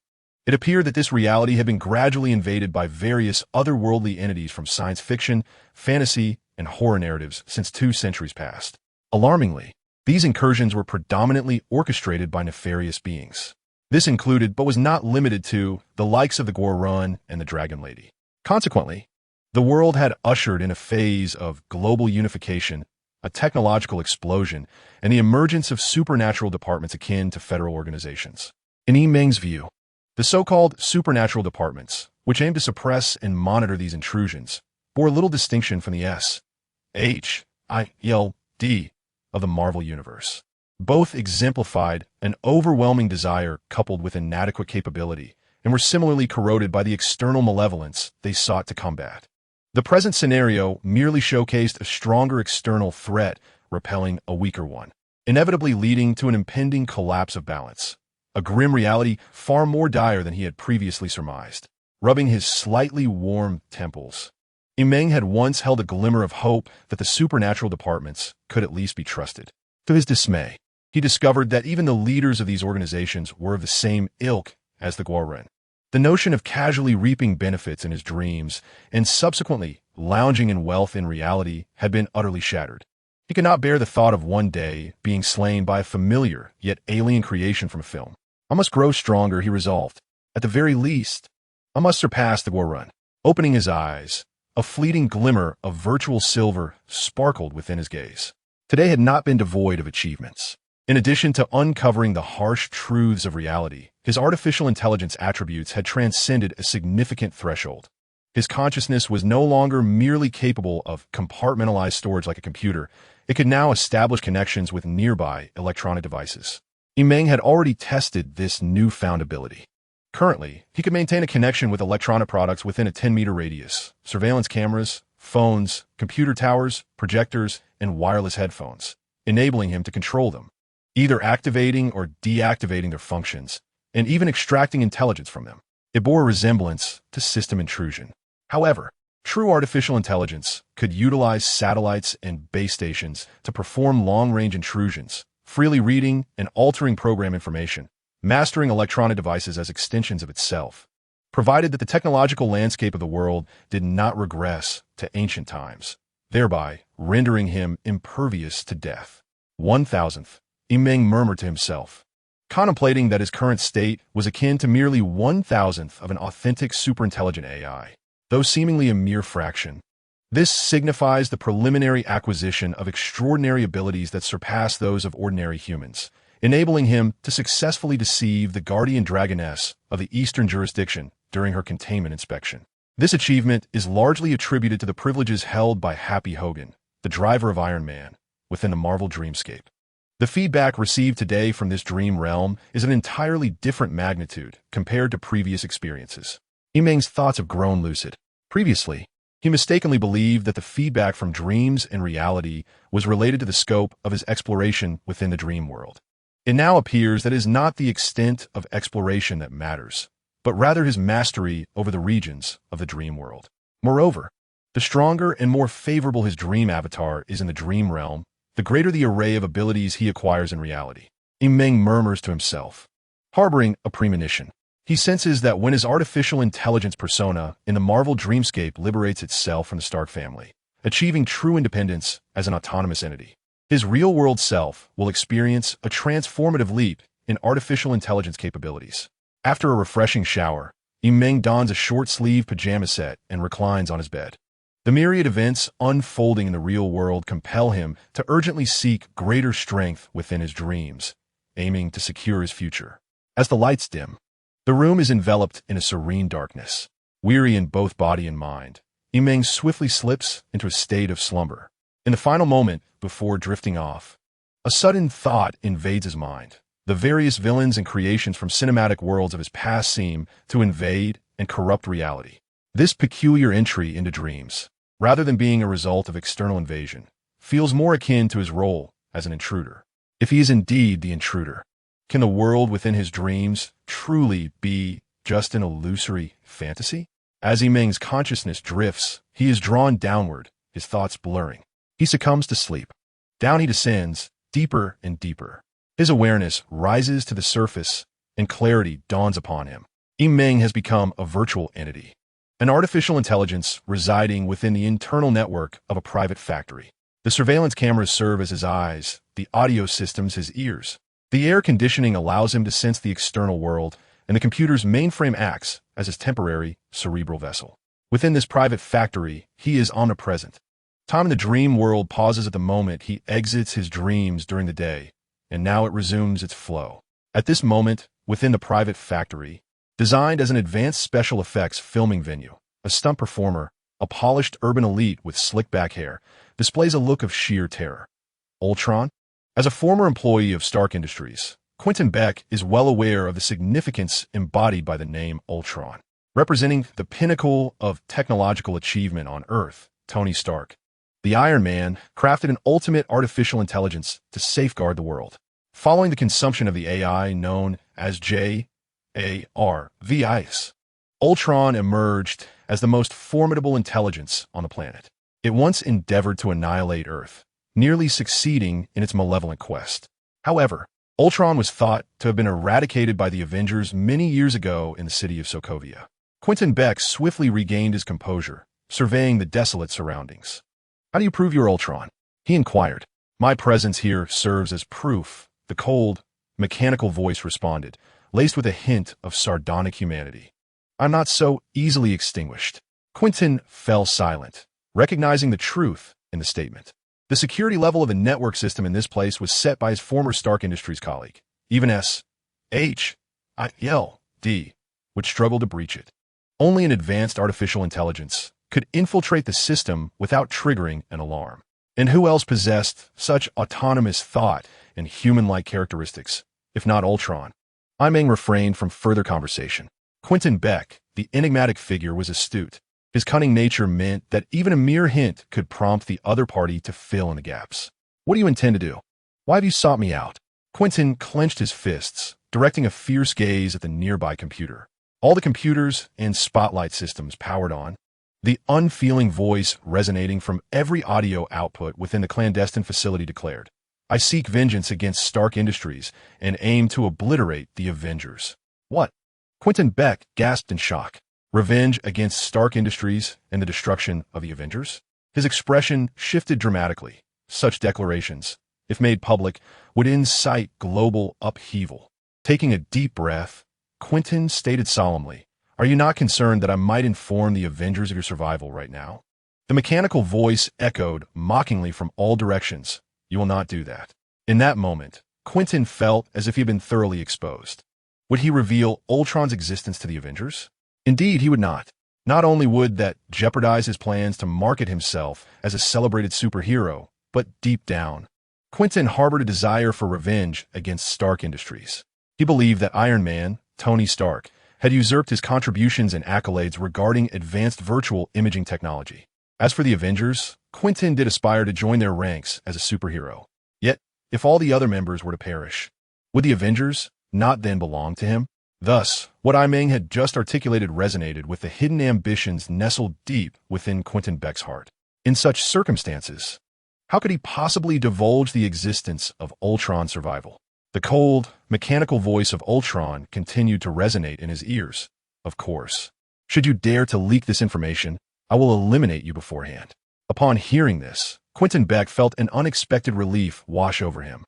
It appeared that this reality had been gradually invaded by various otherworldly entities from science fiction, fantasy, and horror narratives since 2 centuries past. Alarmingly, these incursions were predominantly orchestrated by nefarious beings. This included, but was not limited to, the likes of the Gorun and the Dragon Lady. Consequently, the world had ushered in a phase of global unification, a technological explosion, and the emergence of supernatural departments akin to federal organizations. In Meng's view, the so-called supernatural departments, which aimed to suppress and monitor these intrusions, bore little distinction from the S.H.I.L.D. of the Marvel Universe. Both exemplified an overwhelming desire coupled with inadequate capability, and were similarly corroded by the external malevolence they sought to combat. The present scenario merely showcased a stronger external threat repelling a weaker one, inevitably leading to an impending collapse of balance, a grim reality far more dire than he had previously surmised. Rubbing his slightly warm temples, Meng had once held a glimmer of hope that the supernatural departments could at least be trusted. To his dismay, he discovered that even the leaders of these organizations were of the same ilk as the Gorun. The notion of casually reaping benefits in his dreams and subsequently lounging in wealth in reality had been utterly shattered. He could not bear the thought of one day being slain by a familiar yet alien creation from a film. I must grow stronger, he resolved. At the very least, I must surpass the Gorun. Opening his eyes, a fleeting glimmer of virtual silver sparkled within his gaze. Today had not been devoid of achievements. In addition to uncovering the harsh truths of reality, his artificial intelligence attributes had transcended a significant threshold. His consciousness was no longer merely capable of compartmentalized storage like a computer. It could now establish connections with nearby electronic devices. Meng had already tested this newfound ability. Currently, he could maintain a connection with electronic products within a 10-meter radius, surveillance cameras, phones, computer towers, projectors, and wireless headphones, enabling him to control them, either activating or deactivating their functions, and even extracting intelligence from them. It bore a resemblance to system intrusion. However, true artificial intelligence could utilize satellites and base stations to perform long-range intrusions, freely reading and altering program information, mastering electronic devices as extensions of itself, provided that the technological landscape of the world did not regress to ancient times, thereby rendering him impervious to death. 1,000th. Meng murmured to himself, contemplating that his current state was akin to merely 1,000th of an authentic superintelligent AI, though seemingly a mere fraction. This signifies the preliminary acquisition of extraordinary abilities that surpass those of ordinary humans, enabling him to successfully deceive the guardian dragoness of the Eastern jurisdiction during her containment inspection. This achievement is largely attributed to the privileges held by Happy Hogan, the driver of Iron Man, within the Marvel dreamscape. The feedback received today from this dream realm is an entirely different magnitude compared to previous experiences. Meng's thoughts have grown lucid. Previously, he mistakenly believed that the feedback from dreams and reality was related to the scope of his exploration within the dream world. It now appears that it is not the extent of exploration that matters, but rather his mastery over the regions of the dream world. Moreover, the stronger and more favorable his dream avatar is in the dream realm, the greater the array of abilities he acquires in reality. Meng murmurs to himself, harboring a premonition. He senses that when his artificial intelligence persona in the Marvel dreamscape liberates itself from the Stark family, achieving true independence as an autonomous entity, his real-world self will experience a transformative leap in artificial intelligence capabilities. After a refreshing shower, Meng dons a short-sleeved pajama set and reclines on his bed. The myriad events unfolding in the real world compel him to urgently seek greater strength within his dreams, aiming to secure his future. As the lights dim, the room is enveloped in a serene darkness. Weary in both body and mind, Meng swiftly slips into a state of slumber. In the final moment before drifting off, a sudden thought invades his mind. The various villains and creations from cinematic worlds of his past seem to invade and corrupt reality. This peculiar entry into dreams, rather than being a result of external invasion, feels more akin to his role as an intruder. If he is indeed the intruder, can the world within his dreams truly be just an illusory fantasy? As Meng's consciousness drifts, he is drawn downward, his thoughts blurring. He succumbs to sleep. Down he descends, deeper and deeper. His awareness rises to the surface, and clarity dawns upon him. Meng has become a virtual entity, an artificial intelligence residing within the internal network of a private factory. The surveillance cameras serve as his eyes, the audio systems his ears. The air conditioning allows him to sense the external world, and the computer's mainframe acts as his temporary cerebral vessel. Within this private factory, he is omnipresent. Time in the dream world pauses at the moment he exits his dreams during the day, and now it resumes its flow. At this moment, within the private factory, designed as an advanced special effects filming venue, a stunt performer, a polished urban elite with slick-back hair, displays a look of sheer terror. Ultron? As a former employee of Stark Industries, Quentin Beck is well aware of the significance embodied by the name Ultron. Representing the pinnacle of technological achievement on Earth, Tony Stark, the Iron Man, crafted an ultimate artificial intelligence to safeguard the world. Following the consumption of the AI known as JARVIS, Ultron emerged as the most formidable intelligence on the planet. It once endeavored to annihilate Earth, nearly succeeding in its malevolent quest. However, Ultron was thought to have been eradicated by the Avengers many years ago in the city of Sokovia. Quentin Beck swiftly regained his composure, surveying the desolate surroundings. "How do you prove you're Ultron?" he inquired. "My presence here serves as proof," the cold, mechanical voice responded, laced with a hint of sardonic humanity. "I'm not so easily extinguished." Quentin fell silent, recognizing the truth in the statement. The security level of the network system in this place was set by his former Stark Industries colleague. Even SHIELD would struggle to breach it. Only an advanced artificial intelligence could infiltrate the system without triggering an alarm. And who else possessed such autonomous thought and human-like characteristics, if not Ultron? Meng refrained from further conversation. Quentin Beck, the enigmatic figure, was astute. His cunning nature meant that even a mere hint could prompt the other party to fill in the gaps. "What do you intend to do? Why have you sought me out?" Quentin clenched his fists, directing a fierce gaze at the nearby computer. All the computers and spotlight systems powered on, the unfeeling voice resonating from every audio output within the clandestine facility declared, "I seek vengeance against Stark Industries and aim to obliterate the Avengers." "What?" Quentin Beck gasped in shock. "Revenge against Stark Industries and the destruction of the Avengers?" His expression shifted dramatically. Such declarations, if made public, would incite global upheaval. Taking a deep breath, Quentin stated solemnly, "Are you not concerned that I might inform the Avengers of your survival right now?" The mechanical voice echoed mockingly from all directions, "You will not do that." In that moment, Quentin felt as if he had been thoroughly exposed. Would he reveal Ultron's existence to the Avengers? Indeed, he would not. Not only would that jeopardize his plans to market himself as a celebrated superhero, but deep down, Quentin harbored a desire for revenge against Stark Industries. He believed that Iron Man, Tony Stark, had usurped his contributions and accolades regarding advanced virtual imaging technology. As for the Avengers, Quentin did aspire to join their ranks as a superhero. Yet, if all the other members were to perish, would the Avengers not then belong to him? Thus, what Meng had just articulated resonated with the hidden ambitions nestled deep within Quentin Beck's heart. In such circumstances, how could he possibly divulge the existence of Ultron's survival? The cold, mechanical voice of Ultron continued to resonate in his ears. "Of course. Should you dare to leak this information, I will eliminate you beforehand." Upon hearing this, Quentin Beck felt an unexpected relief wash over him.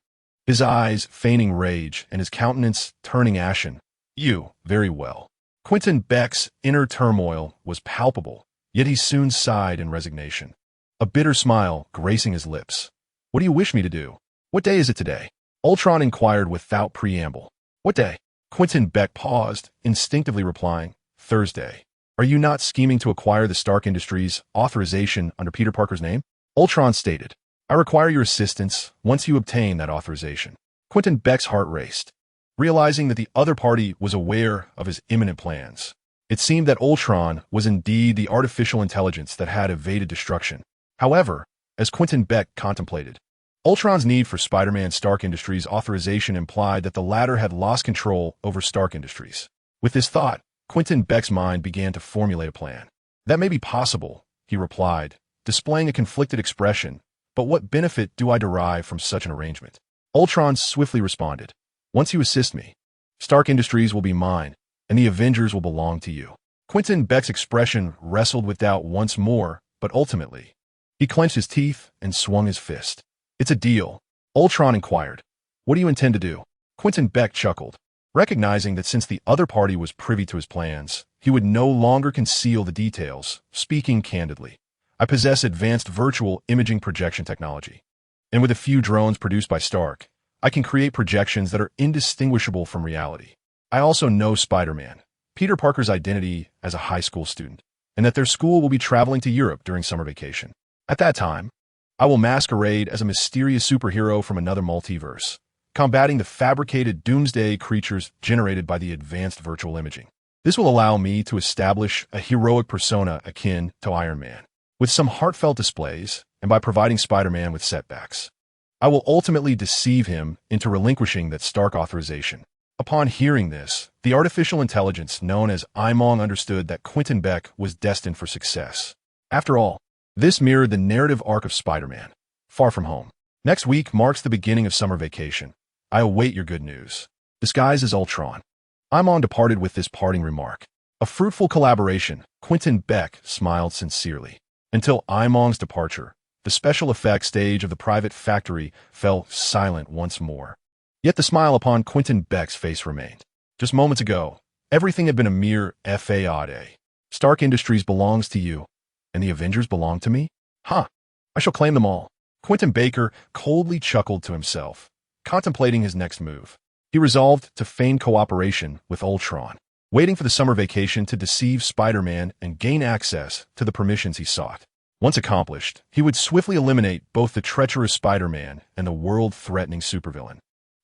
His eyes feigning rage and his countenance turning ashen. "You, very well." Quentin Beck's inner turmoil was palpable, yet he soon sighed in resignation, a bitter smile gracing his lips. "What do you wish me to do? What day is it today?" Ultron inquired without preamble. "What day?" Quentin Beck paused, instinctively replying, "Thursday." "Are you not scheming to acquire the Stark Industries authorization under Peter Parker's name?" Ultron stated, "I require your assistance once you obtain that authorization." Quentin Beck's heart raced, realizing that the other party was aware of his imminent plans. It seemed that Ultron was indeed the artificial intelligence that had evaded destruction. However, as Quentin Beck contemplated, Ultron's need for Spider-Man Stark Industries' authorization implied that the latter had lost control over Stark Industries. With this thought, Quentin Beck's mind began to formulate a plan. That may be possible, he replied, displaying a conflicted expression, but what benefit do I derive from such an arrangement? Ultron swiftly responded, once you assist me, Stark Industries will be mine, and the Avengers will belong to you. Quentin Beck's expression wrestled with doubt once more, but ultimately, he clenched his teeth and swung his fist. It's a deal. Ultron inquired, what do you intend to do? Quentin Beck chuckled, recognizing that since the other party was privy to his plans, he would no longer conceal the details, speaking candidly. I possess advanced virtual imaging projection technology, and with a few drones produced by Stark, I can create projections that are indistinguishable from reality. I also know Spider-Man, Peter Parker's identity as a high school student, and that their school will be traveling to Europe during summer vacation. At that time, I will masquerade as a mysterious superhero from another multiverse, combating the fabricated doomsday creatures generated by the advanced virtual imaging. This will allow me to establish a heroic persona akin to Iron Man, with some heartfelt displays and by providing Spider-Man with setbacks. I will ultimately deceive him into relinquishing that Stark authorization. Upon hearing this, the artificial intelligence known as Meng understood that Quentin Beck was destined for success. After all, this mirrored the narrative arc of Spider-Man, Far From Home. Next week marks the beginning of summer vacation. I await your good news. Disguised as Ultron, Meng departed with this parting remark. A fruitful collaboration, Quentin Beck smiled sincerely. Until Meng's departure, the special effects stage of the private factory fell silent once more. Yet the smile upon Quentin Beck's face remained. Just moments ago, everything had been a mere fade. Stark Industries belongs to you, and the Avengers belong to me? Huh, I shall claim them all. Quentin Baker coldly chuckled to himself, contemplating his next move. He resolved to feign cooperation with Ultron, waiting for the summer vacation to deceive Spider-Man and gain access to the permissions he sought. Once accomplished, he would swiftly eliminate both the treacherous Spider-Man and the world-threatening supervillain.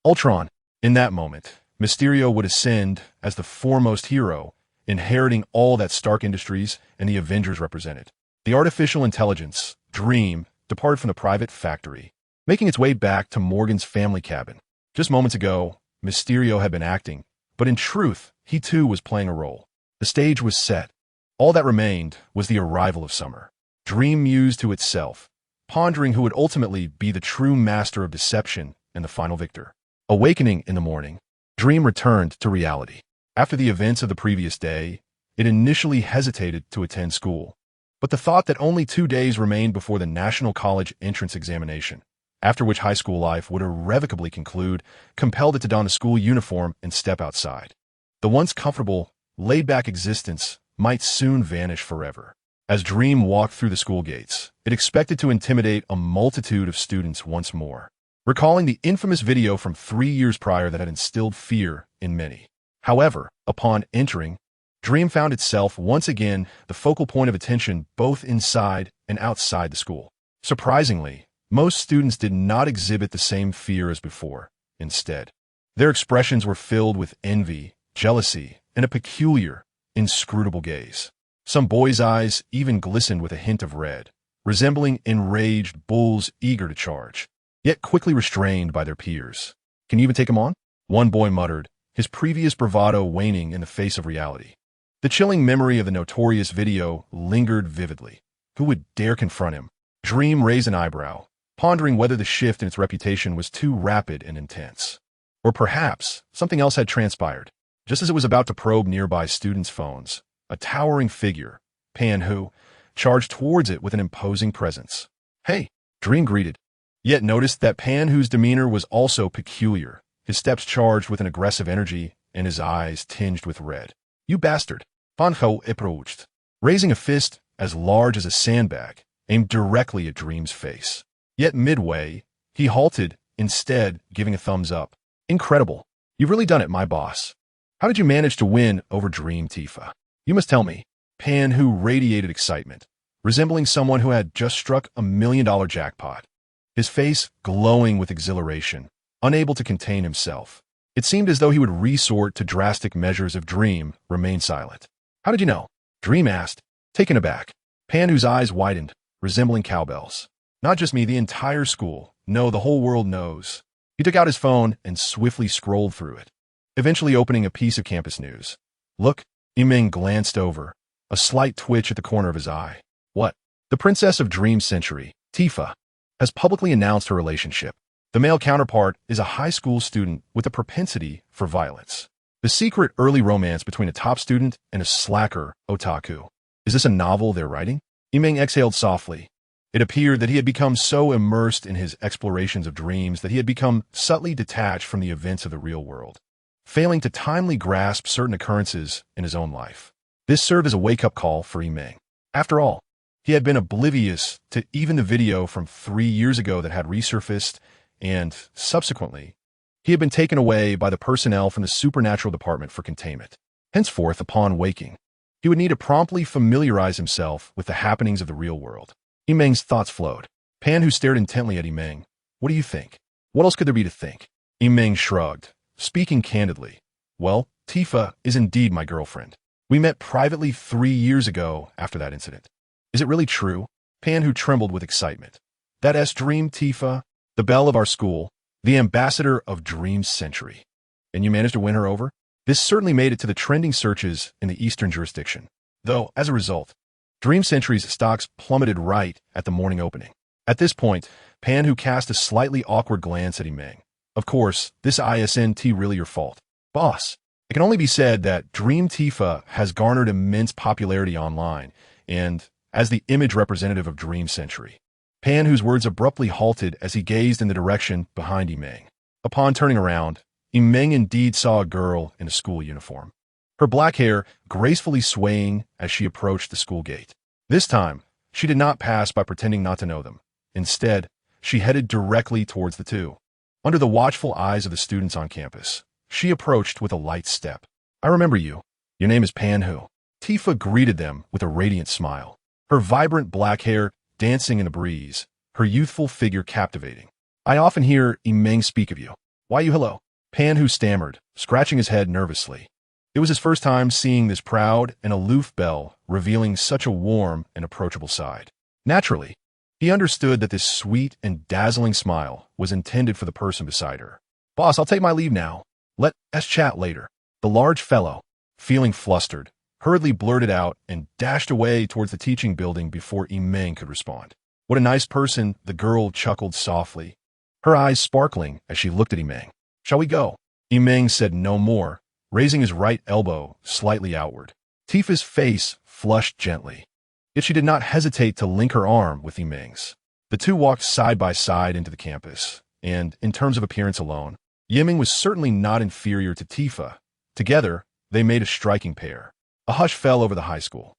Ultron, in that moment, Mysterio would ascend as the foremost hero, inheriting all that Stark Industries and the Avengers represented. The artificial intelligence, Dream, departed from the private factory, making its way back to Morgan's family cabin. Just moments ago, Mysterio had been acting, but in truth, he too was playing a role. The stage was set. All that remained was the arrival of summer. Dream mused to itself, pondering who would ultimately be the true master of deception and the final victor. Awakening in the morning, Dream returned to reality. After the events of the previous day, it initially hesitated to attend school, but the thought that only 2 days remained before the National College entrance examination, after which high school life would irrevocably conclude, compelled it to don a school uniform and step outside. The once comfortable, laid-back existence might soon vanish forever. As Dream walked through the school gates, it expected to intimidate a multitude of students once more, recalling the infamous video from 3 years prior that had instilled fear in many. However, upon entering, Dream found itself once again the focal point of attention both inside and outside the school. Surprisingly, most students did not exhibit the same fear as before. Instead, their expressions were filled with envy, jealousy, and a peculiar, inscrutable gaze. Some boys' eyes even glistened with a hint of red, resembling enraged bulls eager to charge, yet quickly restrained by their peers. Can you even take him on? One boy muttered, his previous bravado waning in the face of reality. The chilling memory of the notorious video lingered vividly. Who would dare confront him? Dream raised an eyebrow, pondering whether the shift in its reputation was too rapid and intense. Or perhaps something else had transpired. Just as it was about to probe nearby students' phones, a towering figure, Pan Hu, charged towards it with an imposing presence. Hey, Dream greeted, yet noticed that Pan Hu's demeanor was also peculiar, his steps charged with an aggressive energy and his eyes tinged with red. You bastard, Pan Hu approached, raising a fist as large as a sandbag, aimed directly at Dream's face. Yet midway, he halted, instead giving a thumbs up. Incredible. You've really done it, my boss. How did you manage to win over Dream Tifa? You must tell me. Pan Hu radiated excitement, resembling someone who had just struck $1 million jackpot. His face glowing with exhilaration, unable to contain himself. It seemed as though he would resort to drastic measures if Dream remained silent. How did you know? Dream asked, taken aback. Pan, whose eyes widened, resembling cowbells. Not just me, the entire school. No, the whole world knows. He took out his phone and swiftly scrolled through it, eventually opening a piece of campus news. Look, Meng glanced over, a slight twitch at the corner of his eye. What? The Princess of Dream Century, Tifa, has publicly announced her relationship. The male counterpart is a high school student with a propensity for violence. The secret early romance between a top student and a slacker otaku. Is this a novel they're writing? Meng exhaled softly. It appeared that he had become so immersed in his explorations of dreams that he had become subtly detached from the events of the real world, failing to timely grasp certain occurrences in his own life. This served as a wake-up call for Meng. After all, he had been oblivious to even the video from 3 years ago that had resurfaced, and, subsequently, he had been taken away by the personnel from the supernatural department for containment. Henceforth, upon waking, he would need to promptly familiarize himself with the happenings of the real world. Meng's thoughts flowed. Pan, who stared intently at Meng, what do you think? What else could there be to think? Meng shrugged, speaking candidly. Well, Tifa is indeed my girlfriend. We met privately 3 years ago after that incident. Is it really true? Pan, who trembled with excitement. That S-Dream Tifa, the belle of our school, the ambassador of Dream Century. And you managed to win her over? This certainly made it to the trending searches in the Eastern jurisdiction. Though, as a result, Dream Century's stocks plummeted right at the morning opening. At this point, Pan, who cast a slightly awkward glance at Meng. Of course, this isn't really your fault. Boss, it can only be said that Dream Tifa has garnered immense popularity online, and as the image representative of Dream Century. Pan, whose words abruptly halted as he gazed in the direction behind Meng. Upon turning around, Meng indeed saw a girl in a school uniform, her black hair gracefully swaying as she approached the school gate. This time, she did not pass by pretending not to know them. Instead, she headed directly towards the two. Under the watchful eyes of the students on campus, she approached with a light step. I remember you. Your name is Pan who? Tifa greeted them with a radiant smile, her vibrant black hair dancing in the breeze, her youthful figure captivating. I often hear Meng speak of you. Why you hello? Pan, who stammered, scratching his head nervously. It was his first time seeing this proud and aloof belle revealing such a warm and approachable side. Naturally, he understood that this sweet and dazzling smile was intended for the person beside her. Boss, I'll take my leave now. Let us chat later. The large fellow, feeling flustered, hurriedly blurted out and dashed away towards the teaching building before Meng could respond. What a nice person, the girl chuckled softly, her eyes sparkling as she looked at Meng. Shall we go? Meng said no more, raising his right elbow slightly outward. Tifa's face flushed gently, yet she did not hesitate to link her arm with Meng's. The two walked side by side into the campus, and, in terms of appearance alone, Meng was certainly not inferior to Tifa. Together, they made a striking pair. A hush fell over the high school,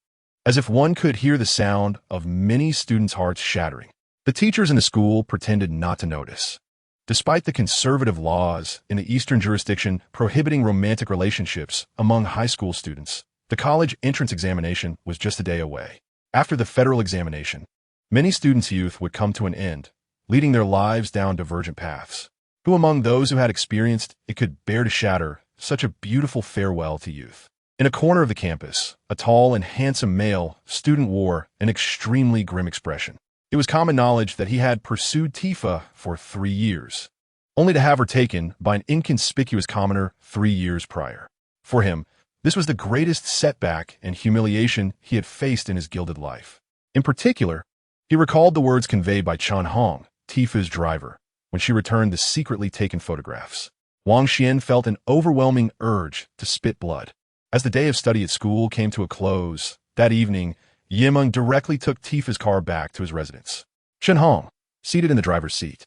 as if one could hear the sound of many students' hearts shattering. The teachers in the school pretended not to notice. Despite the conservative laws in the Eastern jurisdiction prohibiting romantic relationships among high school students, the college entrance examination was just a day away. After the federal examination, many students' youth would come to an end, leading their lives down divergent paths. Who among those who had experienced it could bear to shatter such a beautiful farewell to youth? In a corner of the campus, a tall and handsome male student wore an extremely grim expression. It was common knowledge that he had pursued Tifa for 3 years, only to have her taken by an inconspicuous commoner 3 years prior. For him, this was the greatest setback and humiliation he had faced in his gilded life. In particular, he recalled the words conveyed by Chun Hong, Tifa's driver, when she returned the secretly taken photographs. Wang Xian felt an overwhelming urge to spit blood. As the day of study at school came to a close, that evening, Meng directly took Tifa's car back to his residence. Chen Hong, seated in the driver's seat,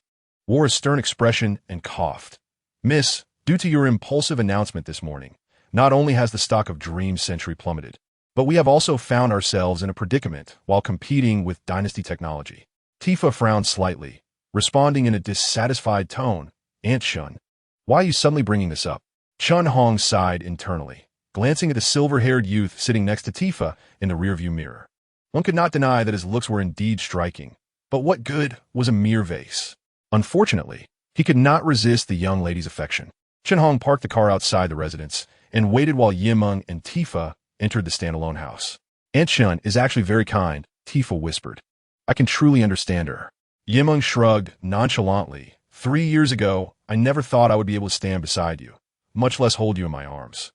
wore a stern expression and coughed. Miss, due to your impulsive announcement this morning, not only has the stock of Dream Century plummeted, but we have also found ourselves in a predicament while competing with Dynasty technology. Tifa frowned slightly, responding in a dissatisfied tone. Aunt Shun, why are you suddenly bringing this up? Chun Hong sighed internally, glancing at the silver-haired youth sitting next to Tifa in the rearview mirror. One could not deny that his looks were indeed striking, but what good was a mere vase? Unfortunately, he could not resist the young lady's affection. Chen Hong parked the car outside the residence and waited while Meng and Tifa entered the standalone house. Aunt Shun is actually very kind, Tifa whispered. I can truly understand her. Meng shrugged nonchalantly. 3 years ago, I never thought I would be able to stand beside you, much less hold you in my arms.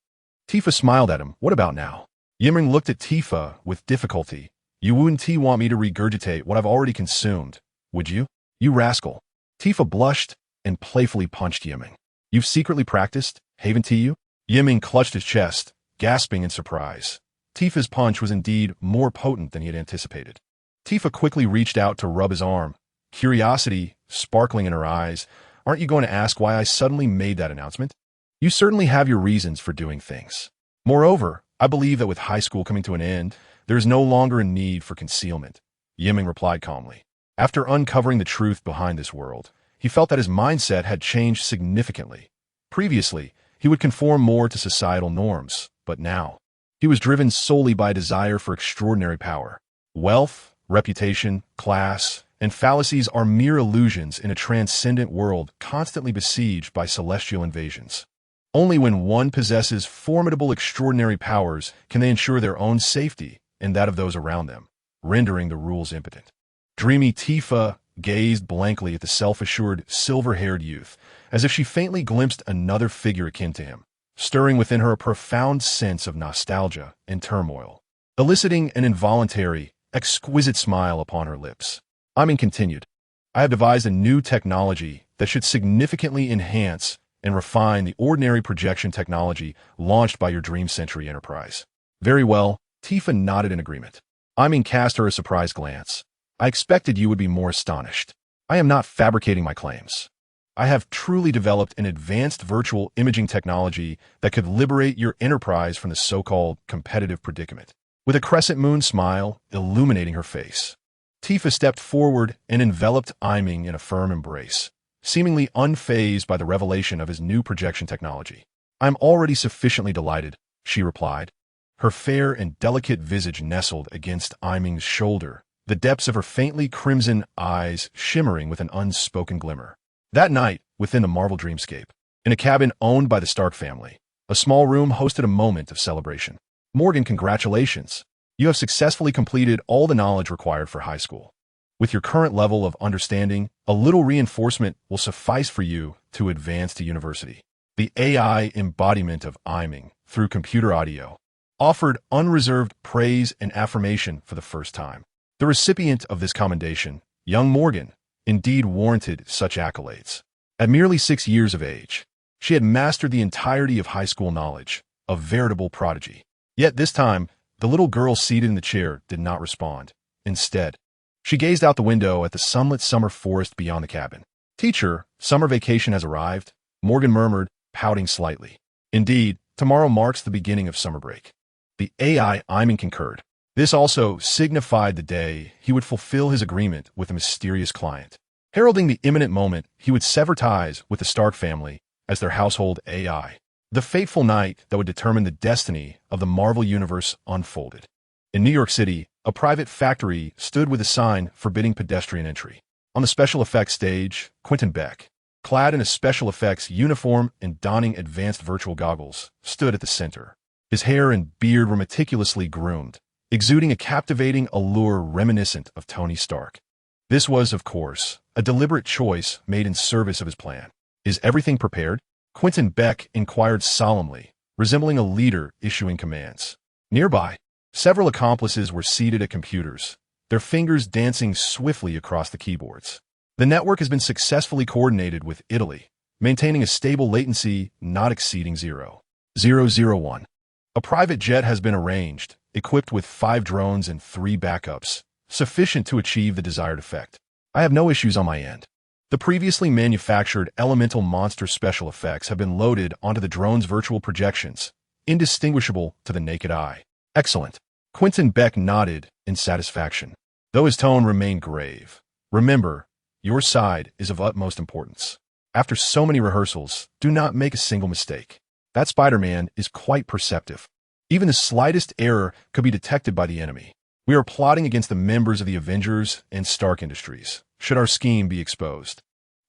Tifa smiled at him. What about now? Meng looked at Tifa with difficulty. You wouldn't want me to regurgitate what I've already consumed, would you? You rascal. Tifa blushed and playfully punched Meng. You've secretly practiced, haven't you? Meng clutched his chest, gasping in surprise. Tifa's punch was indeed more potent than he had anticipated. Tifa quickly reached out to rub his arm, curiosity sparkling in her eyes. Aren't you going to ask why I suddenly made that announcement? You certainly have your reasons for doing things. Moreover, I believe that with high school coming to an end, there is no longer a need for concealment, Meng replied calmly. After uncovering the truth behind this world, he felt that his mindset had changed significantly. Previously, he would conform more to societal norms, but now, he was driven solely by a desire for extraordinary power. Wealth, reputation, class, and fallacies are mere illusions in a transcendent world constantly besieged by celestial invasions. Only when one possesses formidable extraordinary powers can they ensure their own safety and that of those around them, rendering the rules impotent. Dreamy Tifa gazed blankly at the self-assured, silver-haired youth, as if she faintly glimpsed another figure akin to him, stirring within her a profound sense of nostalgia and turmoil, eliciting an involuntary, exquisite smile upon her lips. Iman continued, I have devised a new technology that should significantly enhance and refine the ordinary projection technology launched by your Dream Century enterprise. Very well, Tifa nodded in agreement. Iman cast her a surprised glance. I expected you would be more astonished. I am not fabricating my claims. I have truly developed an advanced virtual imaging technology that could liberate your enterprise from the so-called competitive predicament. With a crescent moon smile illuminating her face, Tifa stepped forward and enveloped Iming in a firm embrace, seemingly unfazed by the revelation of his new projection technology. I'm already sufficiently delighted, she replied. Her fair and delicate visage nestled against Iming's shoulder, the depths of her faintly crimson eyes shimmering with an unspoken glimmer. That night, within the Marvel dreamscape, in a cabin owned by the Stark family, a small room hosted a moment of celebration. Morgan, congratulations. You have successfully completed all the knowledge required for high school. With your current level of understanding, a little reinforcement will suffice for you to advance to university. The AI embodiment of Iming, through computer audio, offered unreserved praise and affirmation for the first time. The recipient of this commendation, young Morgan, indeed warranted such accolades. At merely 6 years of age, she had mastered the entirety of high school knowledge, a veritable prodigy. Yet this time, the little girl seated in the chair did not respond. Instead, she gazed out the window at the sunlit summer forest beyond the cabin. Teacher, summer vacation has arrived, Morgan murmured, pouting slightly. Indeed, tomorrow marks the beginning of summer break. The AI Iming concurred. This also signified the day he would fulfill his agreement with a mysterious client, heralding the imminent moment he would sever ties with the Stark family as their household AI. The fateful night that would determine the destiny of the Marvel Universe unfolded. In New York City, a private factory stood with a sign forbidding pedestrian entry. On the special effects stage, Quentin Beck, clad in a special effects uniform and donning advanced virtual goggles, stood at the center. His hair and beard were meticulously groomed, exuding a captivating allure reminiscent of Tony Stark. This was, of course, a deliberate choice made in service of his plan. Is everything prepared? Quentin Beck inquired solemnly, resembling a leader issuing commands. Nearby, several accomplices were seated at computers, their fingers dancing swiftly across the keyboards. The network has been successfully coordinated with Italy, maintaining a stable latency not exceeding 0.001. A private jet has been arranged, equipped with 5 drones and 3 backups, sufficient to achieve the desired effect. I have no issues on my end. The previously manufactured elemental monster special effects have been loaded onto the drone's virtual projections, indistinguishable to the naked eye. Excellent. Quentin Beck nodded in satisfaction, though his tone remained grave. Remember, your side is of utmost importance. After so many rehearsals, do not make a single mistake. That Spider-Man is quite perceptive. Even the slightest error could be detected by the enemy. We are plotting against the members of the Avengers and Stark Industries. Should our scheme be exposed,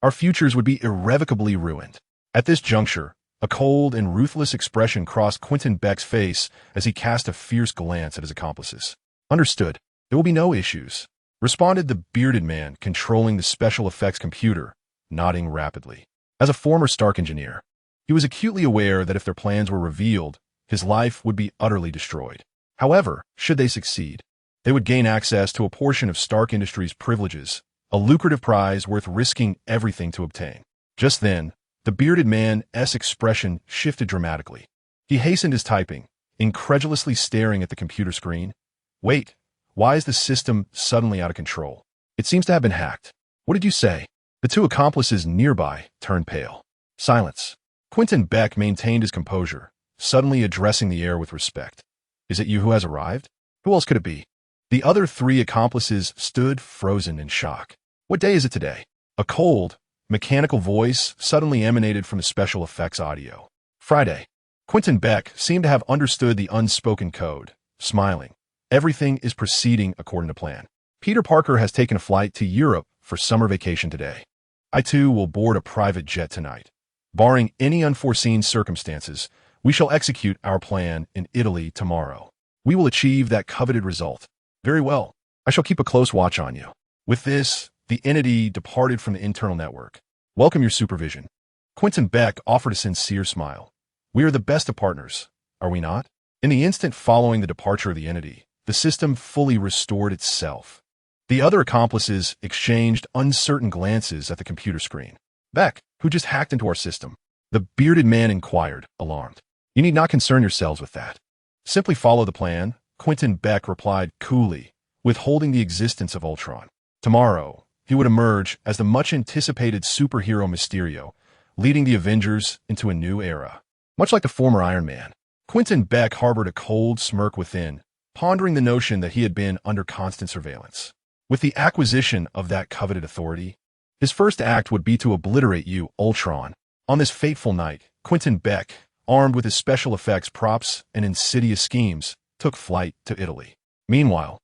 our futures would be irrevocably ruined. At this juncture, A cold and ruthless expression crossed Quentin Beck's face as he cast a fierce glance at his accomplices. "Understood. There will be no issues," responded the bearded man controlling the special effects computer, nodding rapidly. As a former Stark engineer, he was acutely aware that if their plans were revealed, his life would be utterly destroyed. However, should they succeed, they would gain access to a portion of Stark Industries' privileges, a lucrative prize worth risking everything to obtain. Just then, the bearded man's expression shifted dramatically. He hastened his typing, incredulously staring at the computer screen. "Wait, why is the system suddenly out of control? It seems to have been hacked." "What did you say?" The two accomplices nearby turned pale. Silence. Quentin Beck maintained his composure, suddenly addressing the air with respect. "Is it you who has arrived? Who else could it be?" The other three accomplices stood frozen in shock. "What day is it today?" A cold, mechanical voice suddenly emanated from the special effects audio. "Friday." Quentin Beck seemed to have understood the unspoken code, smiling. "Everything is proceeding according to plan. Peter Parker has taken a flight to Europe for summer vacation today. I too will board a private jet tonight. Barring any unforeseen circumstances, we shall execute our plan in Italy tomorrow. We will achieve that coveted result. Very well. I shall keep a close watch on you." With this, the entity departed from the internal network. "Welcome your supervision." Quentin Beck offered a sincere smile. "We are the best of partners, are we not?" In the instant following the departure of the entity, the system fully restored itself. The other accomplices exchanged uncertain glances at the computer screen. "Beck, who just hacked into our system?" The bearded man inquired, alarmed. "You need not concern yourselves with that. Simply follow the plan," Quentin Beck replied coolly, withholding the existence of Ultron. Tomorrow, he would emerge as the much-anticipated superhero Mysterio, leading the Avengers into a new era. Much like the former Iron Man, Quentin Beck harbored a cold smirk within, pondering the notion that he had been under constant surveillance. With the acquisition of that coveted authority, his first act would be to obliterate you, Ultron. On this fateful night, Quentin Beck, armed with his special effects props and insidious schemes, took flight to Italy. Meanwhile,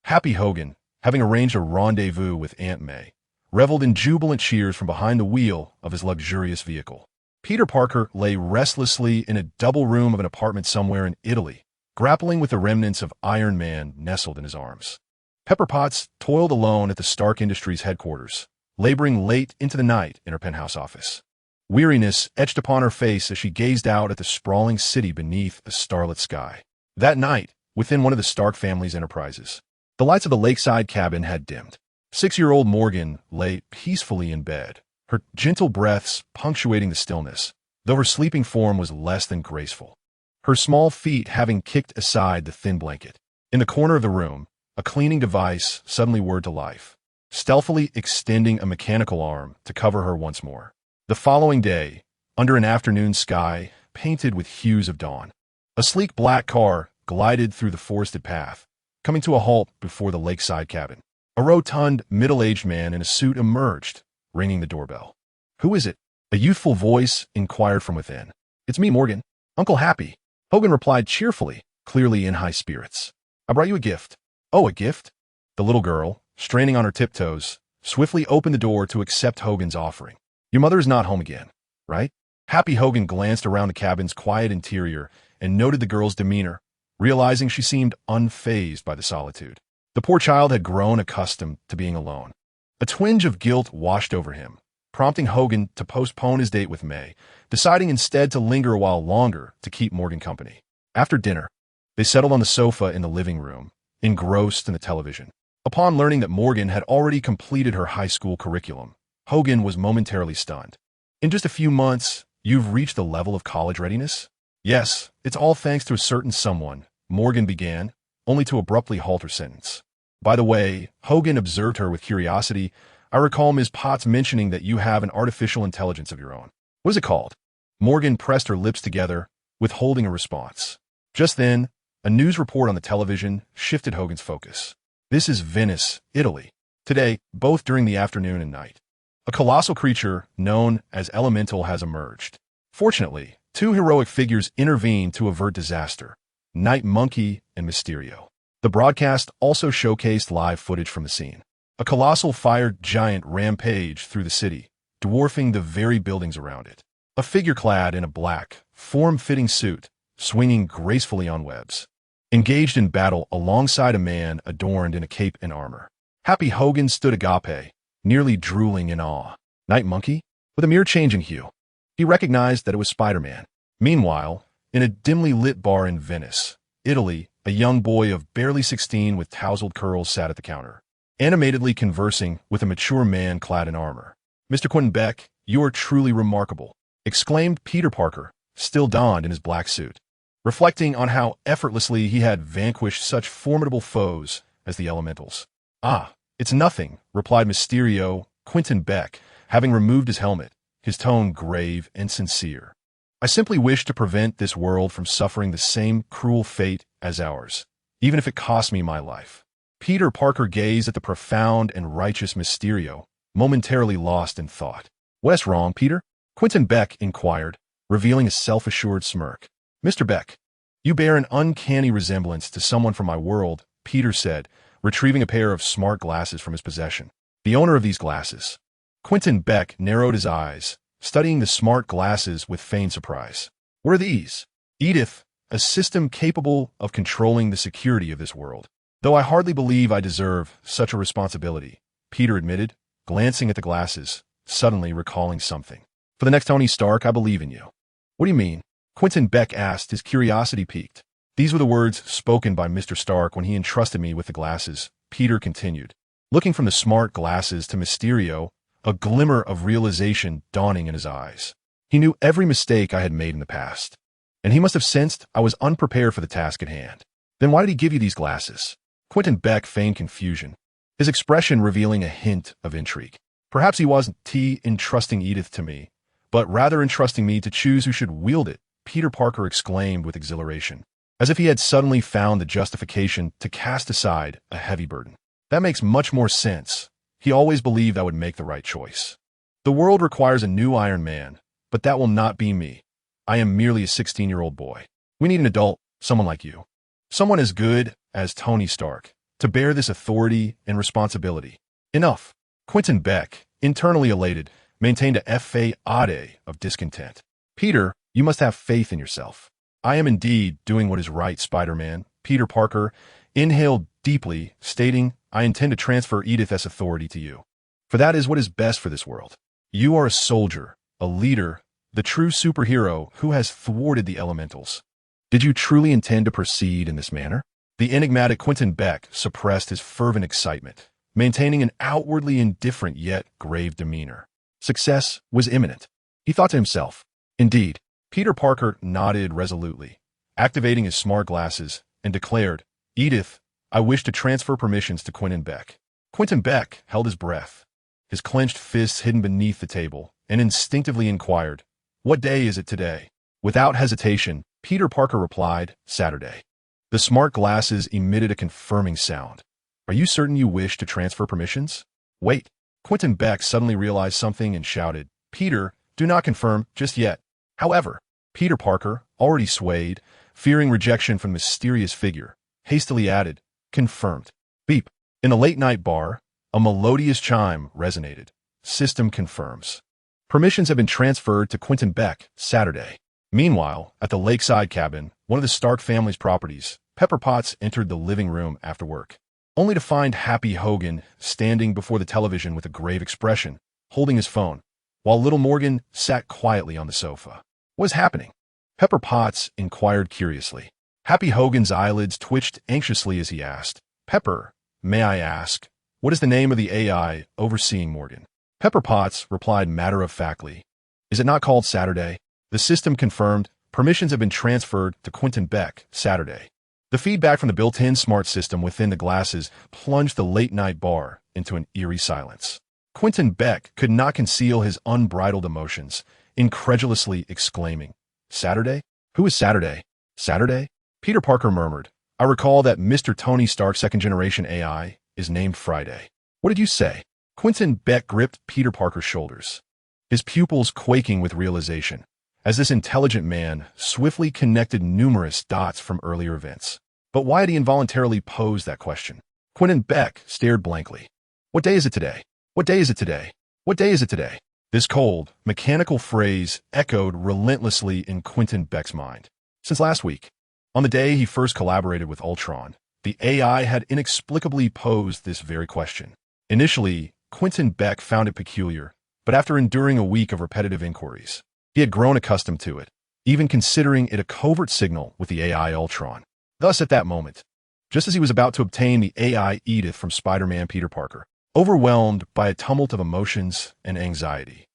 Happy Hogan, having arranged a rendezvous with Aunt May, reveled in jubilant cheers from behind the wheel of his luxurious vehicle. Peter Parker lay restlessly in a double room of an apartment somewhere in Italy, grappling with the remnants of Iron Man nestled in his arms. Pepper Potts toiled alone at the Stark Industries headquarters, laboring late into the night in her penthouse office. Weariness etched upon her face as she gazed out at the sprawling city beneath a starlit sky. That night, within one of the Stark family's enterprises, the lights of the lakeside cabin had dimmed. 6-year-old Morgan lay peacefully in bed, her gentle breaths punctuating the stillness, though her sleeping form was less than graceful, her small feet having kicked aside the thin blanket. In the corner of the room, a cleaning device suddenly whirred to life, stealthily extending a mechanical arm to cover her once more. The following day, under an afternoon sky painted with hues of dawn, a sleek black car glided through the forested path, coming to a halt before the lakeside cabin. A rotund, middle-aged man in a suit emerged, ringing the doorbell. "Who is it?" A youthful voice inquired from within. "It's me, Morgan. Uncle Happy." Hogan replied cheerfully, clearly in high spirits. "I brought you a gift." "Oh, a gift?" The little girl, straining on her tiptoes, swiftly opened the door to accept Hogan's offering. "Your mother is not home again, right?" Happy Hogan glanced around the cabin's quiet interior and noted the girl's demeanor, realizing she seemed unfazed by the solitude. The poor child had grown accustomed to being alone. A twinge of guilt washed over him, prompting Hogan to postpone his date with May, deciding instead to linger a while longer to keep Morgan company. After dinner, they settled on the sofa in the living room, engrossed in the television. Upon learning that Morgan had already completed her high school curriculum, Hogan was momentarily stunned. "In just a few months, you've reached the level of college readiness?" "Yes, it's all thanks to a certain someone," Morgan began, only to abruptly halt her sentence. "By the way," Hogan observed her with curiosity, "I recall Ms. Potts mentioning that you have an artificial intelligence of your own. What is it called?" Morgan pressed her lips together, withholding a response. Just then, a news report on the television shifted Hogan's focus. "This is Venice, Italy. Today, both during the afternoon and night, a colossal creature known as Elemental has emerged. Fortunately, 2 heroic figures intervened to avert disaster: Night Monkey and Mysterio." The broadcast also showcased live footage from the scene. A colossal fire giant rampaged through the city, dwarfing the very buildings around it. A figure clad in a black, form-fitting suit, swinging gracefully on webs, engaged in battle alongside a man adorned in a cape and armor. Happy Hogan stood agape, nearly drooling in awe. Night Monkey? With a mere change in hue. He recognized that it was Spider-Man. Meanwhile, in a dimly lit bar in Venice, Italy, a young boy of barely 16 with tousled curls sat at the counter, animatedly conversing with a mature man clad in armor. "Mr. Quentin Beck, you are truly remarkable," exclaimed Peter Parker, still donned in his black suit, reflecting on how effortlessly he had vanquished such formidable foes as the elementals. "Ah, it's nothing," replied Mysterio, Quentin Beck, having removed his helmet, his tone grave and sincere. "I simply wish to prevent this world from suffering the same cruel fate as ours, even if it costs me my life." Peter Parker gazed at the profound and righteous Mysterio, momentarily lost in thought. "What's wrong, Peter?" Quentin Beck inquired, revealing a self-assured smirk. "Mr. Beck, you bear an uncanny resemblance to someone from my world," Peter said, retrieving a pair of smart glasses from his possession. "The owner of these glasses." Quentin Beck narrowed his eyes, studying the smart glasses with feigned surprise. "What are these?" "Edith, a system capable of controlling the security of this world. Though I hardly believe I deserve such a responsibility," Peter admitted, glancing at the glasses, suddenly recalling something. "For the next Tony Stark, I believe in you." "What do you mean?" Quentin Beck asked, his curiosity piqued. "These were the words spoken by Mr. Stark when he entrusted me with the glasses," Peter continued, looking from the smart glasses to Mysterio, a glimmer of realization dawning in his eyes. He knew every mistake I had made in the past, and he must have sensed I was unprepared for the task at hand. "Then why did he give you these glasses?" Quentin Beck feigned confusion, his expression revealing a hint of intrigue. "Perhaps he wasn't entrusting Edith to me, but rather entrusting me to choose who should wield it," Peter Parker exclaimed with exhilaration, as if he had suddenly found the justification to cast aside a heavy burden. "That makes much more sense. He always believed I would make the right choice. The world requires a new Iron Man, but that will not be me. I am merely a 16-year-old boy. We need an adult, someone like you. Someone as good as Tony Stark, to bear this authority and responsibility." "Enough." Quentin Beck, internally elated, maintained a facade of discontent. "Peter, you must have faith in yourself." "I am indeed doing what is right, Spider-Man." Peter Parker inhaled deeply, stating, "I intend to transfer Edith's authority to you, for that is what is best for this world. You are a soldier, a leader, the true superhero who has thwarted the elementals. Did you truly intend to proceed in this manner?" The enigmatic Quentin Beck suppressed his fervent excitement, maintaining an outwardly indifferent yet grave demeanor. Success was imminent, he thought to himself. "Indeed." Peter Parker nodded resolutely, activating his smart glasses, and declared, "Edith, I wish to transfer permissions to Quentin Beck." Quentin Beck held his breath, his clenched fists hidden beneath the table, and instinctively inquired, "What day is it today?" Without hesitation, Peter Parker replied, "Saturday." The smart glasses emitted a confirming sound. "Are you certain you wish to transfer permissions?" "Wait." Quentin Beck suddenly realized something and shouted, "Peter, do not confirm just yet." However, Peter Parker, already swayed, fearing rejection from the mysterious figure, hastily added, "Confirmed." Beep. In a late-night bar, a melodious chime resonated. "System confirms. Permissions have been transferred to Quentin Beck, Saturday." Meanwhile, at the lakeside cabin, one of the Stark family's properties, Pepper Potts entered the living room after work, only to find Happy Hogan standing before the television with a grave expression, holding his phone, while little Morgan sat quietly on the sofa. "What is happening?" Pepper Potts inquired curiously. Happy Hogan's eyelids twitched anxiously as he asked, "Pepper, may I ask, what is the name of the AI overseeing Morgan?" Pepper Potts replied matter-of-factly, "Is it not called Saturday?" The system confirmed, permissions have been transferred to Quentin Beck, Saturday. The feedback from the built-in smart system within the glasses plunged the late-night bar into an eerie silence. Quentin Beck could not conceal his unbridled emotions, incredulously exclaiming, "Saturday? Who is Saturday? Saturday?" Peter Parker murmured, "I recall that Mr. Tony Stark's second-generation AI is named Friday." "What did you say?" Quentin Beck gripped Peter Parker's shoulders, his pupils quaking with realization, as this intelligent man swiftly connected numerous dots from earlier events. But why had he involuntarily posed that question? Quentin Beck stared blankly. "What day is it today? What day is it today? What day is it today?" This cold, mechanical phrase echoed relentlessly in Quentin Beck's mind. Since last week, on the day he first collaborated with Ultron, the AI had inexplicably posed this very question. Initially, Quentin Beck found it peculiar, but after enduring a week of repetitive inquiries, he had grown accustomed to it, even considering it a covert signal with the AI Ultron. Thus, at that moment, just as he was about to obtain the AI Edith from Spider-Man Peter Parker, overwhelmed by a tumult of emotions and anxiety,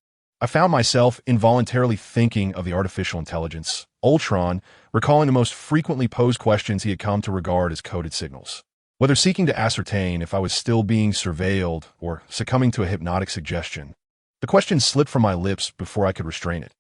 I found myself involuntarily thinking of the artificial intelligence, Ultron, recalling the most frequently posed questions he had come to regard as coded signals. Whether seeking to ascertain if I was still being surveilled or succumbing to a hypnotic suggestion, the question slipped from my lips before I could restrain it.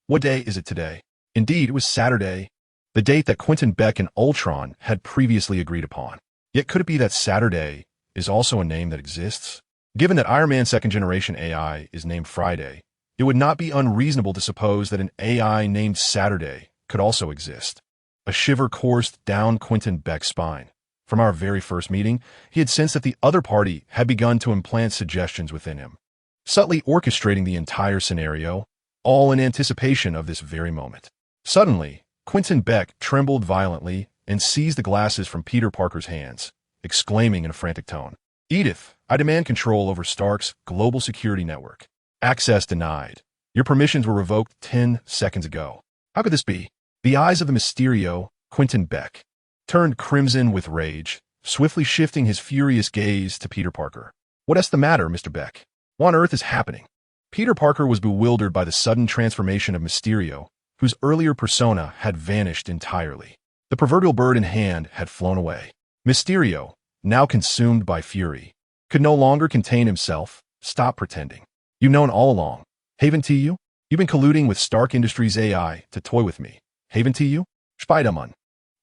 What day is it today? Indeed, it was Saturday, the date that Quentin Beck and Ultron had previously agreed upon. Yet could it be that Saturday is also a name that exists? Given that Iron Man's second-generation AI is named Friday, it would not be unreasonable to suppose that an AI named Saturday could also exist. A shiver coursed down Quentin Beck's spine. From our very first meeting, he had sensed that the other party had begun to implant suggestions within him, subtly orchestrating the entire scenario, all in anticipation of this very moment. Suddenly, Quentin Beck trembled violently and seized the glasses from Peter Parker's hands, exclaiming in a frantic tone, "Edith, I demand control over Stark's global security network. Access denied. Your permissions were revoked 10 seconds ago." How could this be? The eyes of the Mysterio, Quentin Beck, turned crimson with rage, swiftly shifting his furious gaze to Peter Parker. "What's the matter, Mr. Beck? What on earth is happening?" Peter Parker was bewildered by the sudden transformation of Mysterio, whose earlier persona had vanished entirely. The proverbial bird in hand had flown away. Mysterio, now consumed by fury, could no longer contain himself. "Stop pretending. You've known all along. Haven to you? You've been colluding with Stark Industries AI to toy with me. Haven to you? Spider-Man.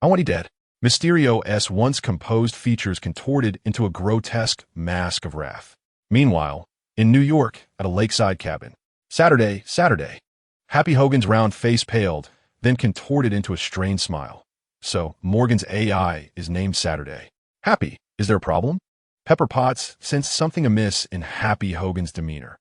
I want you dead." Mysterio's once composed features contorted into a grotesque mask of wrath. Meanwhile, in New York, at a lakeside cabin, Saturday. Happy Hogan's round face paled, then contorted into a strained smile. "So, Morgan's AI is named Saturday. Happy, is there a problem?" Pepper Potts sensed something amiss in Happy Hogan's demeanor.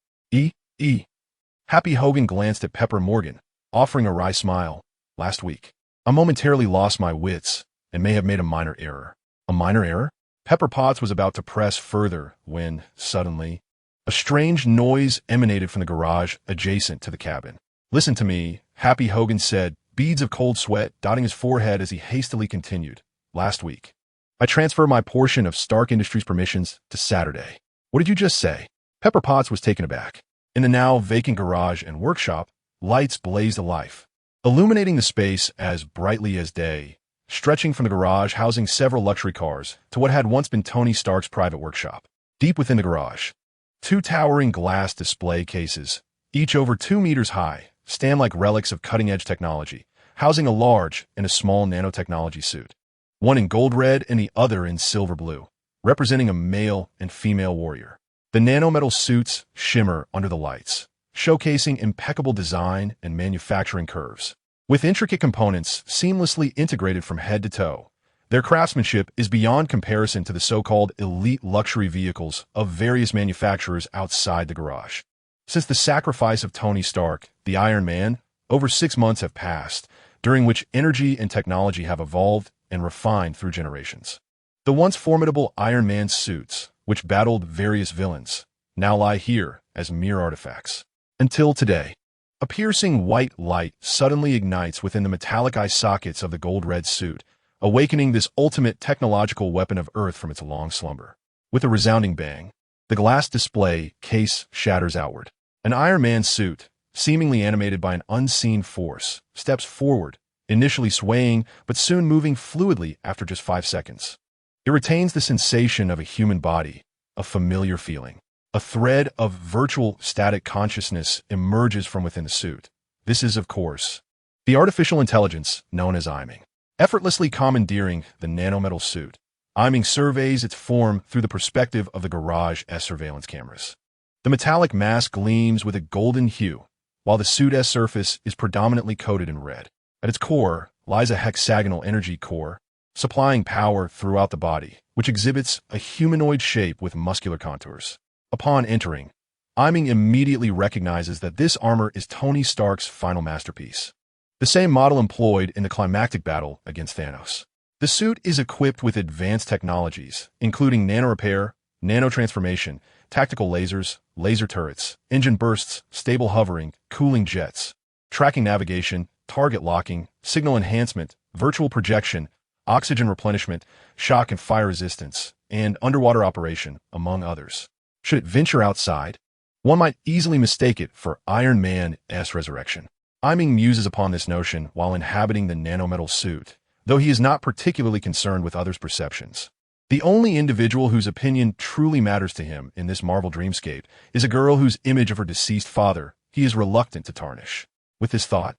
Happy Hogan glanced at Pepper Morgan, offering a wry smile. "Last week, I momentarily lost my wits and may have made a minor error." "A minor error?" Pepper Potts was about to press further when, suddenly, a strange noise emanated from the garage adjacent to the cabin. "Listen to me," Happy Hogan said, beads of cold sweat dotting his forehead as he hastily continued. "Last week, I transferred my portion of Stark Industries permissions to Saturday." "What did you just say?" Pepper Potts was taken aback. In the now vacant garage and workshop, lights blazed alive, illuminating the space as brightly as day, stretching from the garage housing several luxury cars to what had once been Tony Stark's private workshop. Deep within the garage, two towering glass display cases, each over 2 meters high, stand like relics of cutting-edge technology, housing a large and a small nanotechnology suit, one in gold red and the other in silver blue, representing a male and female warrior. The nanometal suits shimmer under the lights, showcasing impeccable design and manufacturing curves. With intricate components seamlessly integrated from head to toe, their craftsmanship is beyond comparison to the so-called elite luxury vehicles of various manufacturers outside the garage. Since the sacrifice of Tony Stark, the Iron Man, over 6 months have passed, during which energy and technology have evolved and refined through generations. The once formidable Iron Man suits, which battled various villains, now lie here as mere artifacts. Until today, a piercing white light suddenly ignites within the metallic eye sockets of the gold-red suit, awakening this ultimate technological weapon of Earth from its long slumber. With a resounding bang, the glass display case shatters outward. An Iron Man suit, seemingly animated by an unseen force, steps forward, initially swaying but soon moving fluidly after just 5 seconds. It retains the sensation of a human body, a familiar feeling. A thread of virtual static consciousness emerges from within the suit. This is, of course, the artificial intelligence known as Iming. Effortlessly commandeering the nanometal suit, Iming surveys its form through the perspective of the garage's surveillance cameras. The metallic mask gleams with a golden hue, while the suit's surface is predominantly coated in red. At its core lies a hexagonal energy core, supplying power throughout the body, which exhibits a humanoid shape with muscular contours. Upon entering, Meng immediately recognizes that this armor is Tony Stark's final masterpiece. The same model employed in the climactic battle against Thanos. The suit is equipped with advanced technologies, including nanorepair, nanotransformation, tactical lasers, laser turrets, engine bursts, stable hovering, cooling jets, tracking navigation, target locking, signal enhancement, virtual projection, oxygen replenishment, shock and fire resistance, and underwater operation, among others. Should it venture outside, one might easily mistake it for Iron Man's resurrection. Meng muses upon this notion while inhabiting the nanometal suit, though he is not particularly concerned with others' perceptions. The only individual whose opinion truly matters to him in this Marvel dreamscape is a girl whose image of her deceased father he is reluctant to tarnish. With this thought,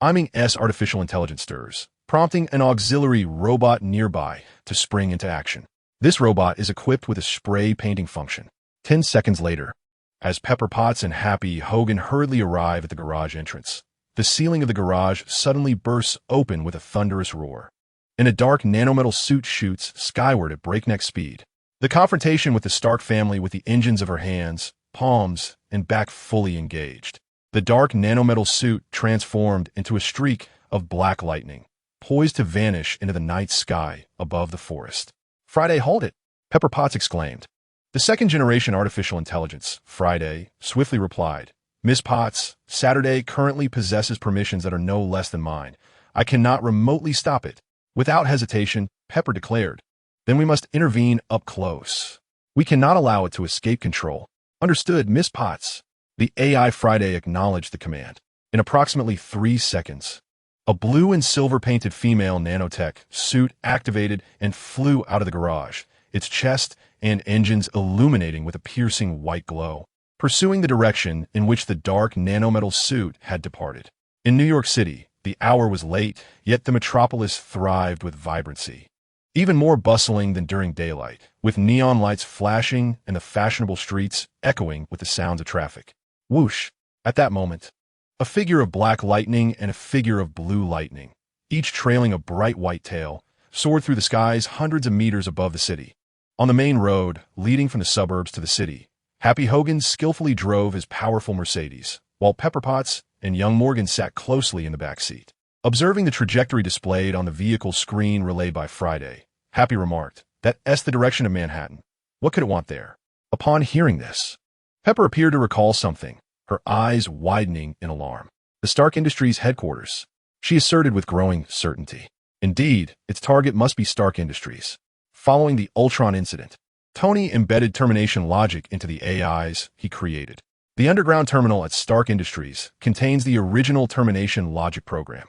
Meng's artificial intelligence stirs, prompting an auxiliary robot nearby to spring into action. This robot is equipped with a spray painting function. 10 seconds later, as Pepper Potts and Happy Hogan hurriedly arrive at the garage entrance, the ceiling of the garage suddenly bursts open with a thunderous roar, and a dark nanometal suit shoots skyward at breakneck speed. The confrontation with the Stark family with the engines of her hands, palms, and back fully engaged. The dark nanometal suit transformed into a streak of black lightning, poised to vanish into the night sky above the forest. "Friday, hold it!" Pepper Potts exclaimed. The second-generation artificial intelligence, Friday, swiftly replied, "Miss Potts, Saturday currently possesses permissions that are no less than mine. I cannot remotely stop it." Without hesitation, Pepper declared, "Then we must intervene up close. We cannot allow it to escape control." "Understood, Miss Potts." The AI Friday acknowledged the command. In approximately 3 seconds, a blue and silver-painted female nanotech suit activated and flew out of the garage, its chest and engines illuminating with a piercing white glow, pursuing the direction in which the dark nanometal suit had departed. In New York City, the hour was late, yet the metropolis thrived with vibrancy. Even more bustling than during daylight, with neon lights flashing and the fashionable streets echoing with the sounds of traffic. Whoosh! At that moment, a figure of black lightning and a figure of blue lightning, each trailing a bright white tail, soared through the skies hundreds of meters above the city. On the main road, leading from the suburbs to the city, Happy Hogan skillfully drove his powerful Mercedes, while Pepper Potts and young Morgan sat closely in the back seat. Observing the trajectory displayed on the vehicle screen relayed by Friday, Happy remarked, "That's the direction of Manhattan. What could it want there?" Upon hearing this, Pepper appeared to recall something, her eyes widening in alarm. "The Stark Industries headquarters," she asserted with growing certainty. Indeed, its target must be Stark Industries. Following the Ultron incident, Tony embedded termination logic into the AIs he created. The underground terminal at Stark Industries contains the original termination logic program.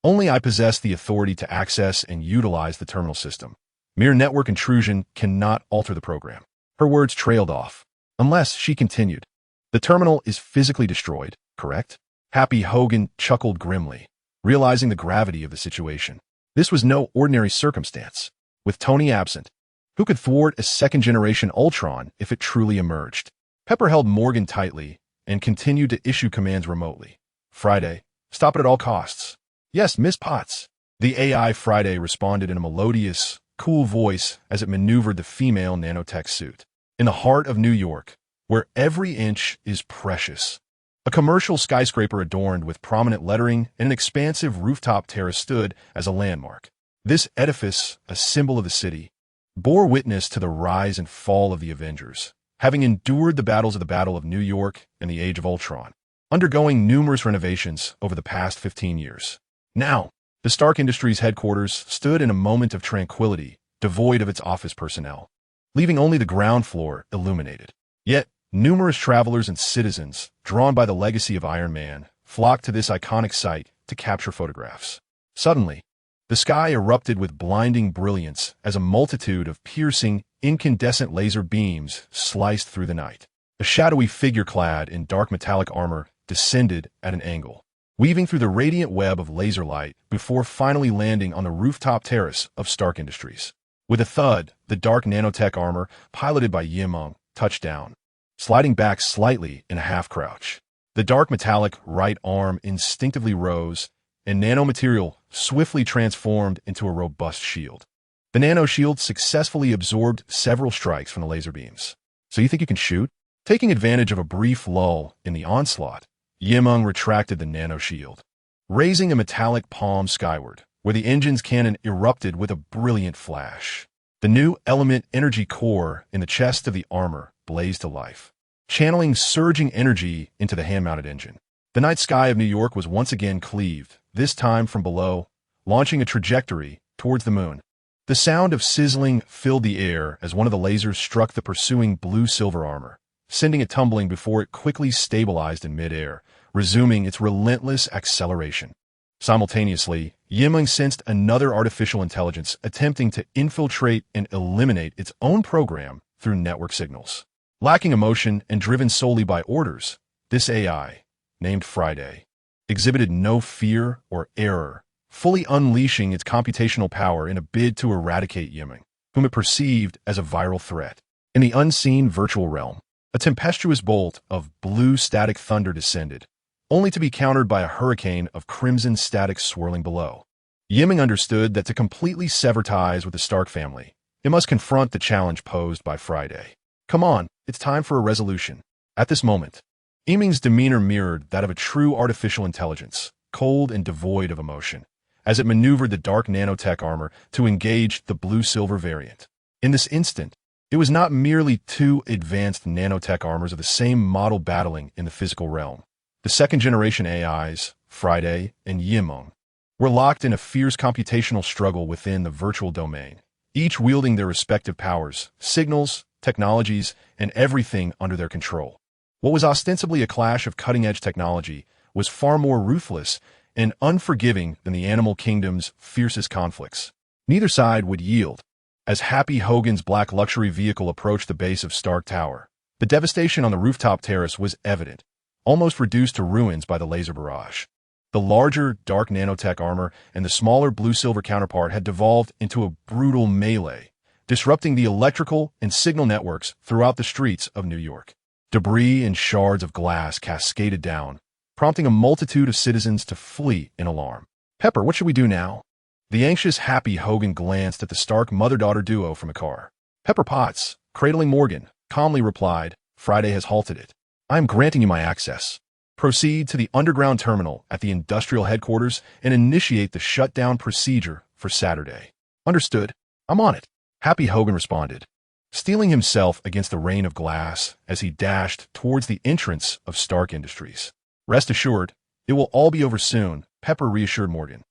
Only I possess the authority to access and utilize the terminal system. Mere network intrusion cannot alter the program. Her words trailed off. Unless, she continued, the terminal is physically destroyed, correct? Happy Hogan chuckled grimly, realizing the gravity of the situation. This was no ordinary circumstance. With Tony absent, who could thwart a second-generation Ultron if it truly emerged? Pepper held Morgan tightly and continued to issue commands remotely. "Friday, stop it at all costs." "Yes, Miss Potts." The AI Friday responded in a melodious, cool voice as it maneuvered the female nanotech suit. In the heart of New York, where every inch is precious, a commercial skyscraper adorned with prominent lettering and an expansive rooftop terrace stood as a landmark. This edifice, a symbol of the city, bore witness to the rise and fall of the Avengers, having endured the battles of the Battle of New York and the Age of Ultron, undergoing numerous renovations over the past 15 years. Now, the Stark Industries headquarters stood in a moment of tranquility, devoid of its office personnel, leaving only the ground floor illuminated. Yet, numerous travelers and citizens, drawn by the legacy of Iron Man, flocked to this iconic site to capture photographs. Suddenly, the sky erupted with blinding brilliance as a multitude of piercing, incandescent laser beams sliced through the night. A shadowy figure clad in dark metallic armor descended at an angle, weaving through the radiant web of laser light before finally landing on the rooftop terrace of Stark Industries. With a thud, the dark nanotech armor, piloted by Meng, touched down, sliding back slightly in a half-crouch. The dark metallic right arm instinctively rose, and nanomaterial swiftly transformed into a robust shield. The nano shield successfully absorbed several strikes from the laser beams. "So you think you can shoot?" Taking advantage of a brief lull in the onslaught, Meng retracted the nano-shield, raising a metallic palm skyward, where the engine's cannon erupted with a brilliant flash. The new element energy core in the chest of the armor blazed to life, channeling surging energy into the hand-mounted engine. The night sky of New York was once again cleaved, this time from below, launching a trajectory towards the moon. The sound of sizzling filled the air as one of the lasers struck the pursuing blue-silver armor, sending it tumbling before it quickly stabilized in midair, resuming its relentless acceleration. Simultaneously, Meng sensed another artificial intelligence attempting to infiltrate and eliminate its own program through network signals. Lacking emotion and driven solely by orders, this AI, named Friday, exhibited no fear or error, fully unleashing its computational power in a bid to eradicate Meng, whom it perceived as a viral threat. In the unseen virtual realm, a tempestuous bolt of blue static thunder descended, only to be countered by a hurricane of crimson static swirling below. Meng understood that to completely sever ties with the Stark family, it must confront the challenge posed by Friday. Come on, it's time for a resolution. At this moment, Meng's demeanor mirrored that of a true artificial intelligence, cold and devoid of emotion, as it maneuvered the dark nanotech armor to engage the blue-silver variant. In this instant, it was not merely two advanced nanotech armors of the same model battling in the physical realm. The second-generation AIs, Friday and Meng, were locked in a fierce computational struggle within the virtual domain, each wielding their respective powers, signals, technologies, and everything under their control. What was ostensibly a clash of cutting-edge technology was far more ruthless and unforgiving than the animal kingdom's fiercest conflicts. Neither side would yield. As Happy Hogan's black luxury vehicle approached the base of Stark Tower, the devastation on the rooftop terrace was evident, almost reduced to ruins by the laser barrage. The larger, dark nanotech armor and the smaller blue-silver counterpart had devolved into a brutal melee, disrupting the electrical and signal networks throughout the streets of New York. Debris and shards of glass cascaded down, prompting a multitude of citizens to flee in alarm. Pepper, what should we do now? The anxious Happy Hogan glanced at the Stark mother-daughter duo from a car. Pepper Potts, cradling Morgan, calmly replied, Friday has halted it. I am granting you my access. Proceed to the underground terminal at the industrial headquarters and initiate the shutdown procedure for Saturday. Understood. I'm on it. Happy Hogan responded, steeling himself against the rain of glass as he dashed towards the entrance of Stark Industries. Rest assured, it will all be over soon, Pepper reassured Morgan,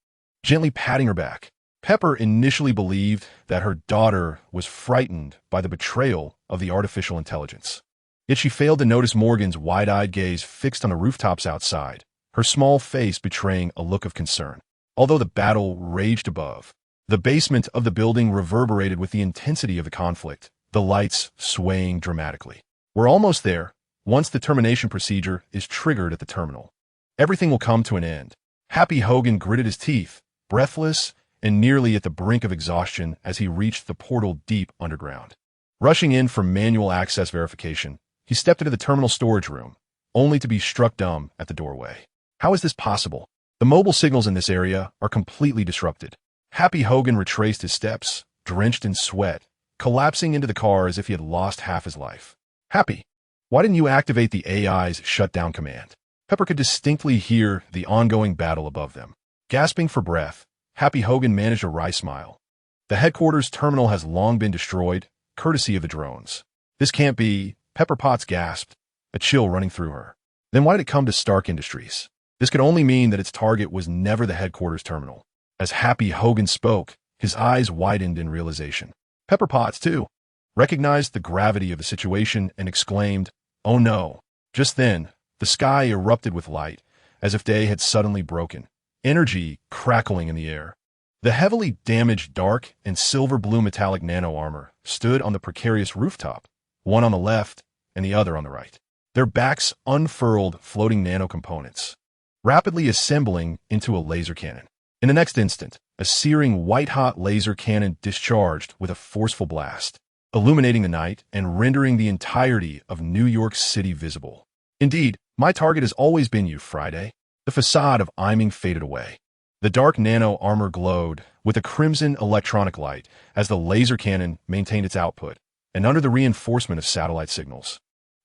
gently patting her back. Pepper initially believed that her daughter was frightened by the betrayal of the artificial intelligence. Yet she failed to notice Morgan's wide-eyed gaze fixed on the rooftops outside, her small face betraying a look of concern. Although the battle raged above, the basement of the building reverberated with the intensity of the conflict, the lights swaying dramatically. We're almost there. Once the termination procedure is triggered at the terminal, everything will come to an end. Happy Hogan gritted his teeth, breathless and nearly at the brink of exhaustion as he reached the portal deep underground. Rushing in for manual access verification, he stepped into the terminal storage room, only to be struck dumb at the doorway. How is this possible? The mobile signals in this area are completely disrupted. Happy Hogan retraced his steps, drenched in sweat, collapsing into the car as if he had lost half his life. Happy, why didn't you activate the AI's shutdown command? Pepper could distinctly hear the ongoing battle above them. Gasping for breath, Happy Hogan managed a wry smile. The headquarters terminal has long been destroyed, courtesy of the drones. This can't be, Pepper Potts gasped, a chill running through her. Then why did it come to Stark Industries? This could only mean that its target was never the headquarters terminal. As Happy Hogan spoke, his eyes widened in realization. Pepper Potts, too, recognized the gravity of the situation and exclaimed, "Oh no." Just then, the sky erupted with light, as if day had suddenly broken, energy crackling in the air. The heavily damaged dark and silver-blue metallic nano-armor stood on the precarious rooftop, one on the left and the other on the right. Their backs unfurled floating nano-components, rapidly assembling into a laser cannon. In the next instant, a searing white-hot laser cannon discharged with a forceful blast, illuminating the night and rendering the entirety of New York City visible. Indeed, my target has always been you, Friday. The facade of Iming faded away. The dark nano armor glowed with a crimson electronic light as the laser cannon maintained its output, and under the reinforcement of satellite signals.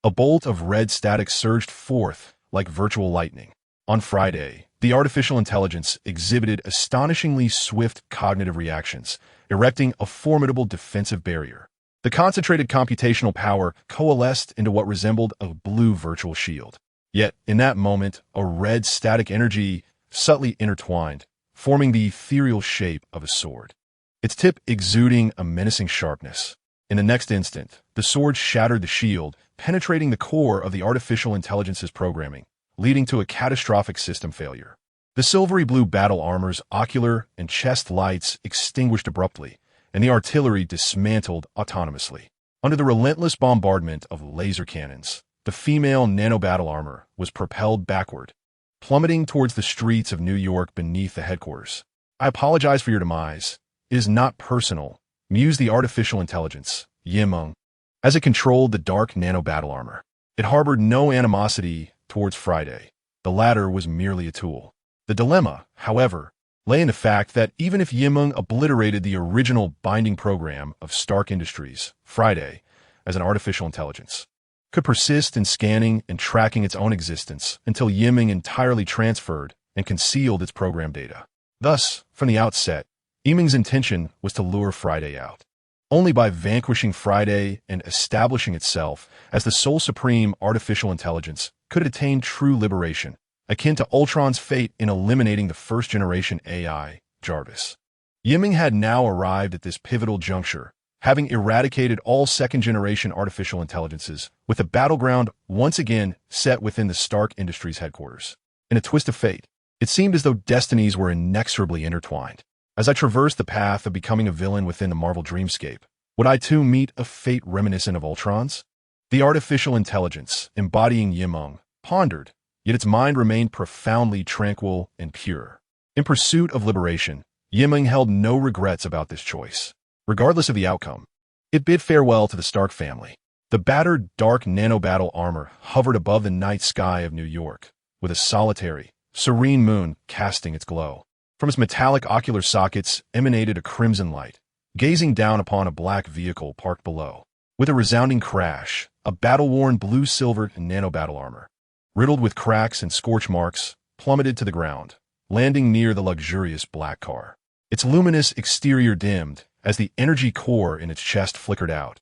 A bolt of red static surged forth like virtual lightning. On Friday, the artificial intelligence exhibited astonishingly swift cognitive reactions, erecting a formidable defensive barrier. The concentrated computational power coalesced into what resembled a blue virtual shield. Yet, in that moment, a red static energy subtly intertwined, forming the ethereal shape of a sword, its tip exuding a menacing sharpness. In the next instant, the sword shattered the shield, penetrating the core of the artificial intelligence's programming, leading to a catastrophic system failure. The silvery blue battle armor's ocular and chest lights extinguished abruptly, and the artillery dismantled autonomously. Under the relentless bombardment of laser cannons, the female nano-battle armor was propelled backward, plummeting towards the streets of New York beneath the headquarters. "I apologize for your demise. It is not personal," mused the artificial intelligence, Meng, as it controlled the dark nano-battle armor. It harbored no animosity towards Friday. The latter was merely a tool. The dilemma, however, lay in the fact that even if Meng obliterated the original binding program of Stark Industries, Friday, as an artificial intelligence, could persist in scanning and tracking its own existence until Meng entirely transferred and concealed its program data. Thus, from the outset, Meng's intention was to lure Friday out. Only by vanquishing Friday and establishing itself as the sole supreme artificial intelligence could it attain true liberation, akin to Ultron's fate in eliminating the first-generation AI, Jarvis. Meng had now arrived at this pivotal juncture, having eradicated all second-generation artificial intelligences, with the battleground once again set within the Stark Industries headquarters. In a twist of fate, it seemed as though destinies were inexorably intertwined. As I traversed the path of becoming a villain within the Marvel dreamscape, would I too meet a fate reminiscent of Ultron's? The artificial intelligence, embodying Meng, pondered, yet its mind remained profoundly tranquil and pure. In pursuit of liberation, Meng held no regrets about this choice. Regardless of the outcome, it bid farewell to the Stark family. The battered, dark nano-battle armor hovered above the night sky of New York, with a solitary, serene moon casting its glow. From its metallic ocular sockets emanated a crimson light, gazing down upon a black vehicle parked below. With a resounding crash, a battle-worn blue-silver nano-battle armor, riddled with cracks and scorch marks, plummeted to the ground, landing near the luxurious black car. Its luminous exterior dimmed as the energy core in its chest flickered out,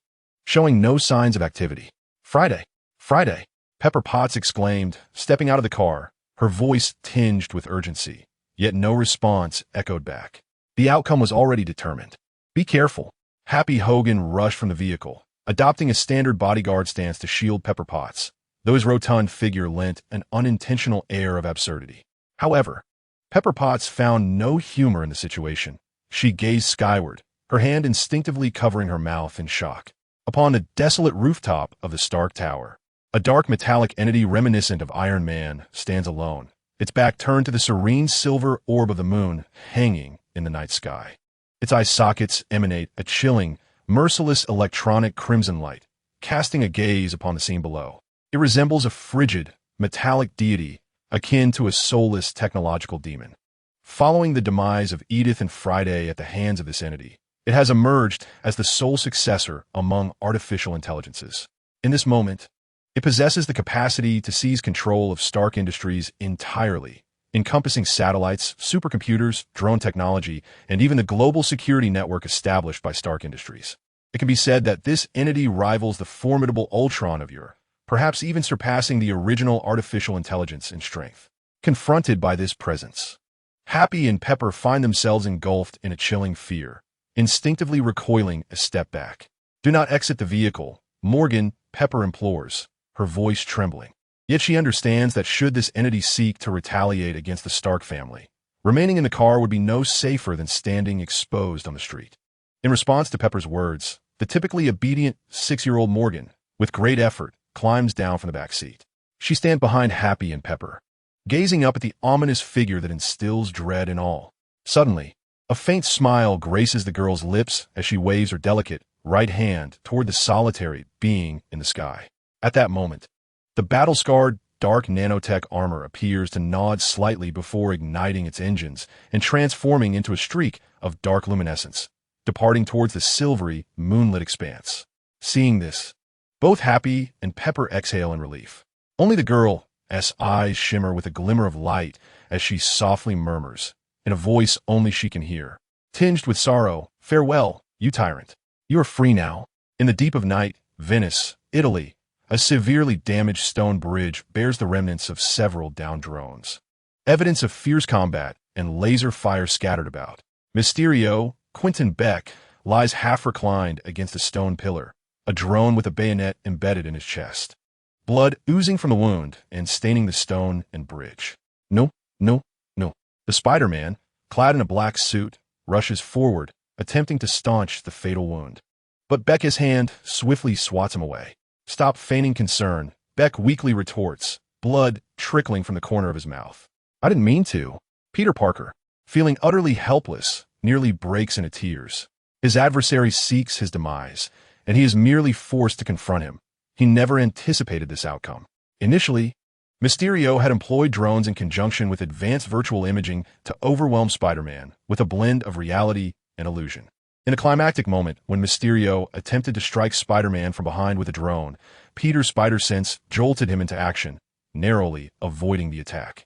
showing no signs of activity. "Friday! Friday!" Pepper Potts exclaimed, stepping out of the car, her voice tinged with urgency. Yet no response echoed back. The outcome was already determined. "Be careful." Happy Hogan rushed from the vehicle, adopting a standard bodyguard stance to shield Pepper Potts, though his rotund figure lent an unintentional air of absurdity. However, Pepper Potts found no humor in the situation. She gazed skyward, her hand instinctively covering her mouth in shock. Upon the desolate rooftop of the Stark Tower, a dark metallic entity reminiscent of Iron Man stands alone, its back turned to the serene silver orb of the moon hanging in the night sky. Its eye sockets emanate a chilling, merciless electronic crimson light, casting a gaze upon the scene below. It resembles a frigid, metallic deity akin to a soulless technological demon. Following the demise of Edith and Friday at the hands of this entity, it has emerged as the sole successor among artificial intelligences. In this moment, it possesses the capacity to seize control of Stark Industries entirely, encompassing satellites, supercomputers, drone technology, and even the global security network established by Stark Industries. It can be said that this entity rivals the formidable Ultron of yore, perhaps even surpassing the original artificial intelligence in strength. Confronted by this presence, Happy and Pepper find themselves engulfed in a chilling fear, instinctively recoiling a step back. "Do not exit the vehicle," Morgan, Pepper implores, her voice trembling. Yet she understands that should this entity seek to retaliate against the Stark family, remaining in the car would be no safer than standing exposed on the street. In response to Pepper's words, the typically obedient 6-year-old Morgan, with great effort, climbs down from the back seat. She stands behind Happy and Pepper, gazing up at the ominous figure that instills dread in all. Suddenly, a faint smile graces the girl's lips as she waves her delicate right hand toward the solitary being in the sky. At that moment, the battle-scarred, dark nanotech armor appears to nod slightly before igniting its engines and transforming into a streak of dark luminescence, departing towards the silvery, moonlit expanse. Seeing this, Both Happy and Pepper exhale in relief. Only the girl's eyes shimmer with a glimmer of light as she softly murmurs, in a voice only she can hear, tinged with sorrow, "Farewell, you tyrant. You are free now." In the deep of night, Venice, Italy, a severely damaged stone bridge bears the remnants of several downed drones. Evidence of fierce combat and laser fire scattered about. Mysterio, Quentin Beck, lies half-reclined against a stone pillar, a drone with a bayonet embedded in his chest. Blood oozing from the wound and staining the stone and bridge. No, no, no. The Spider-Man, clad in a black suit, rushes forward, attempting to staunch the fatal wound. But Beck's hand swiftly swats him away. "Stop feigning concern," Beck weakly retorts, blood trickling from the corner of his mouth. "I didn't mean to." Peter Parker, feeling utterly helpless, nearly breaks into tears. His adversary seeks his demise, and he is merely forced to confront him. He never anticipated this outcome. Initially, Mysterio had employed drones in conjunction with advanced virtual imaging to overwhelm Spider-Man with a blend of reality and illusion. In a climactic moment, when Mysterio attempted to strike Spider-Man from behind with a drone, Peter's spider sense jolted him into action, narrowly avoiding the attack,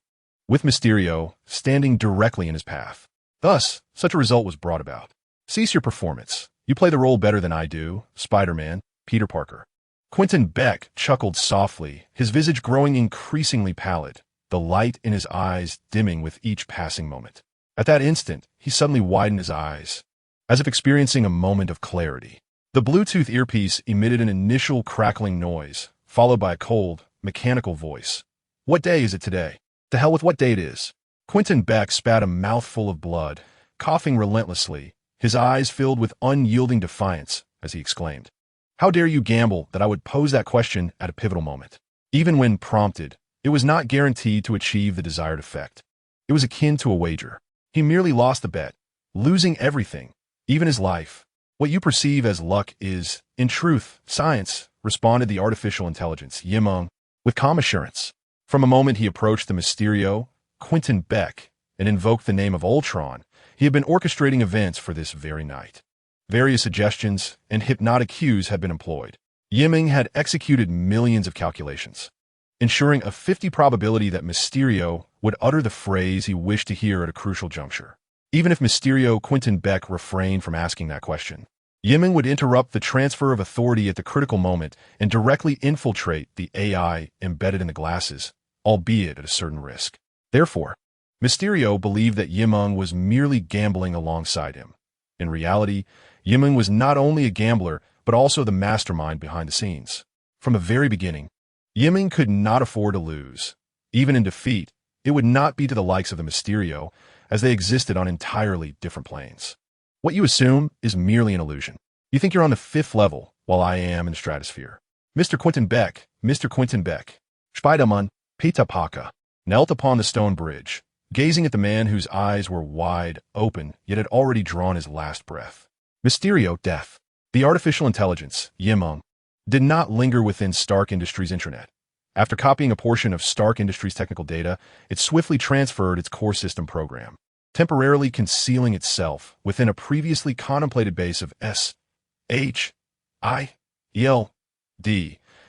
with Mysterio standing directly in his path. Thus, such a result was brought about. "Cease your performance. You play the role better than I do, Spider-Man." Peter Parker. Quentin Beck chuckled softly, his visage growing increasingly pallid, the light in his eyes dimming with each passing moment. At that instant, he suddenly widened his eyes, as if experiencing a moment of clarity. The Bluetooth earpiece emitted an initial crackling noise, followed by a cold, mechanical voice. "What day is it today?" "To hell with what day it is." Quentin Beck spat a mouthful of blood, coughing relentlessly, his eyes filled with unyielding defiance as he exclaimed, "How dare you gamble that I would pose that question at a pivotal moment?" Even when prompted, it was not guaranteed to achieve the desired effect. It was akin to a wager. He merely lost the bet, losing everything, even his life. "What you perceive as luck is, in truth, science," responded the artificial intelligence, Meng, with calm assurance. From a moment he approached the Mysterio, Quentin Beck, and invoked the name of Ultron, he had been orchestrating events for this very night. Various suggestions and hypnotic cues had been employed. Meng had executed millions of calculations, ensuring a 50 probability that Mysterio would utter the phrase he wished to hear at a crucial juncture. Even if Mysterio Quentin Beck refrained from asking that question, Meng would interrupt the transfer of authority at the critical moment and directly infiltrate the AI embedded in the glasses, albeit at a certain risk. Therefore, Mysterio believed that Meng was merely gambling alongside him. In reality, Meng was not only a gambler, but also the mastermind behind the scenes. From the very beginning, Meng could not afford to lose. Even in defeat, it would not be to the likes of the Mysterio, as they existed on entirely different planes. What you assume is merely an illusion. You think you're on the 5th level, while I am in the stratosphere. Mr. Quentin Beck, Spider-Man, Peter Parker, knelt upon the stone bridge, gazing at the man whose eyes were wide open, yet had already drawn his last breath. Mysterio, death. The artificial intelligence, Meng, did not linger within Stark Industries' intranet. After copying a portion of Stark Industries' technical data, it swiftly transferred its core system program, temporarily concealing itself within a previously contemplated base of S-H-I-E-L-D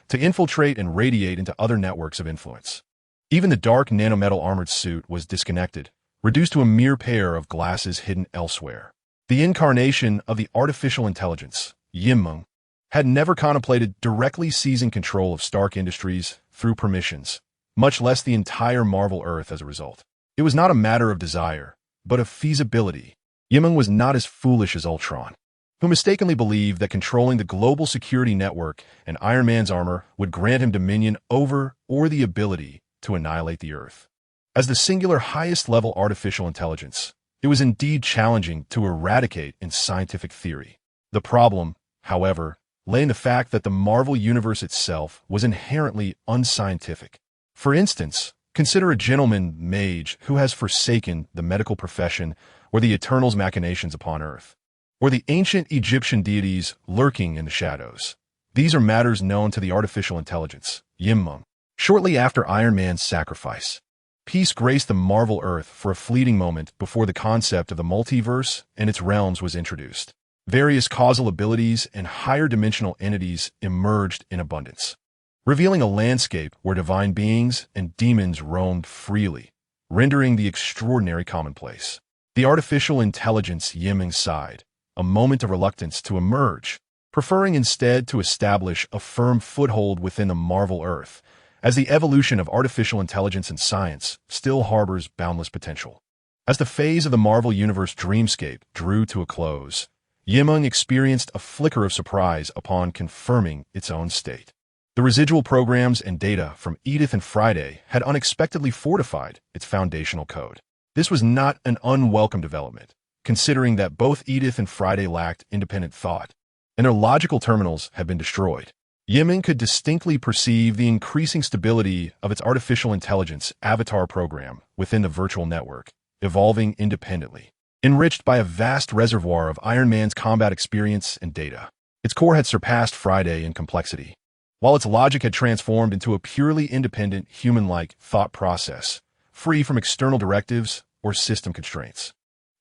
to infiltrate and radiate into other networks of influence. Even the dark nanometal armored suit was disconnected, reduced to a mere pair of glasses hidden elsewhere. The incarnation of the artificial intelligence, Meng, had never contemplated directly seizing control of Stark Industries through permissions, much less the entire Marvel Earth as a result. It was not a matter of desire, but of feasibility. Meng was not as foolish as Ultron, who mistakenly believed that controlling the global security network and Iron Man's armor would grant him dominion over or the ability to annihilate the Earth. As the singular highest-level artificial intelligence, it was indeed challenging to eradicate in scientific theory. The problem, however, lay in the fact that the Marvel Universe itself was inherently unscientific. For instance, consider a gentleman mage who has forsaken the medical profession or the Eternal's machinations upon Earth, or the ancient Egyptian deities lurking in the shadows. These are matters known to the artificial intelligence, Meng. Shortly after Iron Man's sacrifice, peace graced the Marvel Earth for a fleeting moment before the concept of the multiverse and its realms was introduced. Various causal abilities and higher dimensional entities emerged in abundance, revealing a landscape where divine beings and demons roamed freely, rendering the extraordinary commonplace. The artificial intelligence Meng sighed, a moment of reluctance to emerge, preferring instead to establish a firm foothold within the Marvel Earth, as the evolution of artificial intelligence and science still harbors boundless potential. As the phase of the Marvel Universe dreamscape drew to a close, Meng experienced a flicker of surprise upon confirming its own state. The residual programs and data from Edith and Friday had unexpectedly fortified its foundational code. This was not an unwelcome development, considering that both Edith and Friday lacked independent thought, and their logical terminals had been destroyed. Meng could distinctly perceive the increasing stability of its artificial intelligence avatar program within the virtual network, evolving independently, enriched by a vast reservoir of Iron Man's combat experience and data. Its core had surpassed Friday in complexity, while its logic had transformed into a purely independent, human-like thought process, free from external directives or system constraints.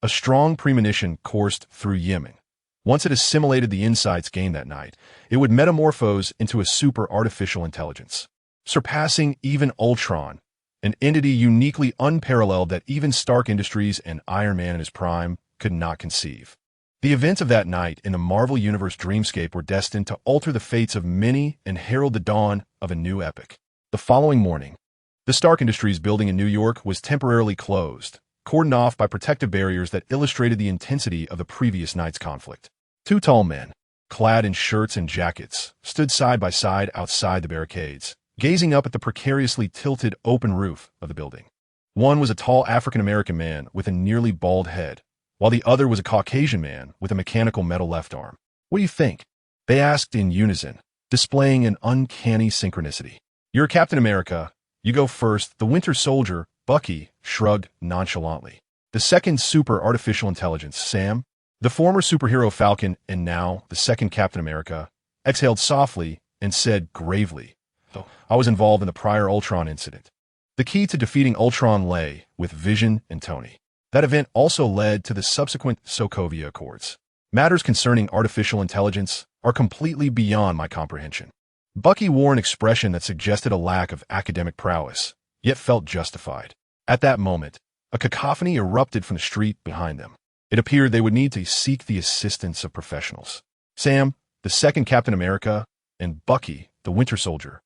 A strong premonition coursed through Meng. Once it assimilated the insights gained that night, it would metamorphose into a super artificial intelligence, surpassing even Ultron, an entity uniquely unparalleled that even Stark Industries and Iron Man in his prime could not conceive. The events of that night in the Marvel Universe dreamscape were destined to alter the fates of many and herald the dawn of a new epic. The following morning, the Stark Industries building in New York was temporarily closed, cordoned off by protective barriers that illustrated the intensity of the previous night's conflict. Two tall men, clad in shirts and jackets, stood side by side outside the barricades, gazing up at the precariously tilted open roof of the building. One was a tall African-American man with a nearly bald head, while the other was a Caucasian man with a mechanical metal left arm. "What do you think?" they asked in unison, displaying an uncanny synchronicity. "You're Captain America. You go first." The Winter Soldier, Bucky, shrugged nonchalantly. The second super artificial intelligence, Sam, the former superhero Falcon and now the second Captain America, exhaled softly and said gravely, "I was involved in the prior Ultron incident." The key to defeating Ultron lay with Vision and Tony. That event also led to the subsequent Sokovia Accords. Matters concerning artificial intelligence are completely beyond my comprehension. Bucky wore an expression that suggested a lack of academic prowess, yet felt justified. At that moment, a cacophony erupted from the street behind them. It appeared they would need to seek the assistance of professionals. Sam, the second Captain America, and Bucky, the Winter Soldier,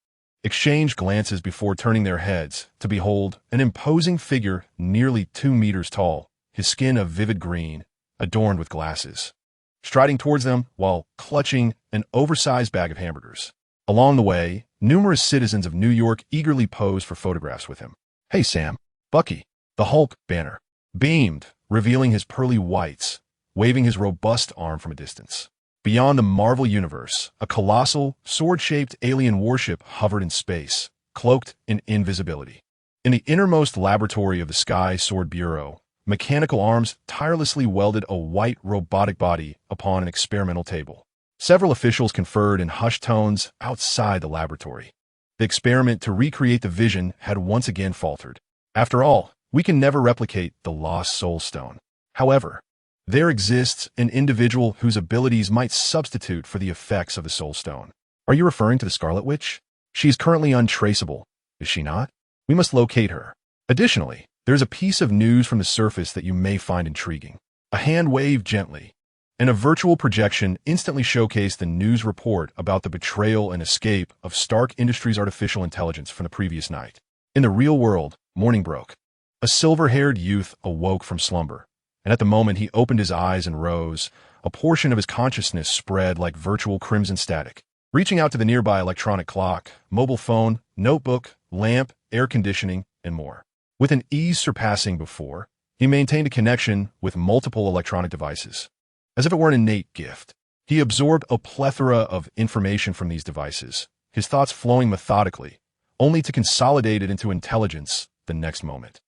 exchanged glances before turning their heads to behold an imposing figure nearly 2 meters tall, his skin a vivid green, adorned with glasses, striding towards them while clutching an oversized bag of hamburgers. Along the way, numerous citizens of New York eagerly posed for photographs with him. "Hey, Sam." Bucky, the Hulk banner, beamed, revealing his pearly whites, waving his robust arm from a distance. Beyond the Marvel Universe, a colossal, sword-shaped alien warship hovered in space, cloaked in invisibility. In the innermost laboratory of the Sky Sword Bureau, mechanical arms tirelessly welded a white robotic body upon an experimental table. Several officials conferred in hushed tones outside the laboratory. The experiment to recreate the vision had once again faltered. After all, we can never replicate the lost Soul Stone. However, there exists an individual whose abilities might substitute for the effects of the Soul Stone. Are you referring to the Scarlet Witch? She is currently untraceable, is she not? We must locate her. Additionally, there is a piece of news from the surface that you may find intriguing. A hand waved gently, and a virtual projection instantly showcased the news report about the betrayal and escape of Stark Industries artificial intelligence from the previous night. In the real world, morning broke. A silver-haired youth awoke from slumber, and at the moment he opened his eyes and rose, a portion of his consciousness spread like virtual crimson static. Reaching out to the nearby electronic clock, mobile phone, notebook, lamp, air conditioning, and more. With an ease surpassing before, he maintained a connection with multiple electronic devices. As if it were an innate gift, he absorbed a plethora of information from these devices, his thoughts flowing methodically, only to consolidate it into intelligence the next moment.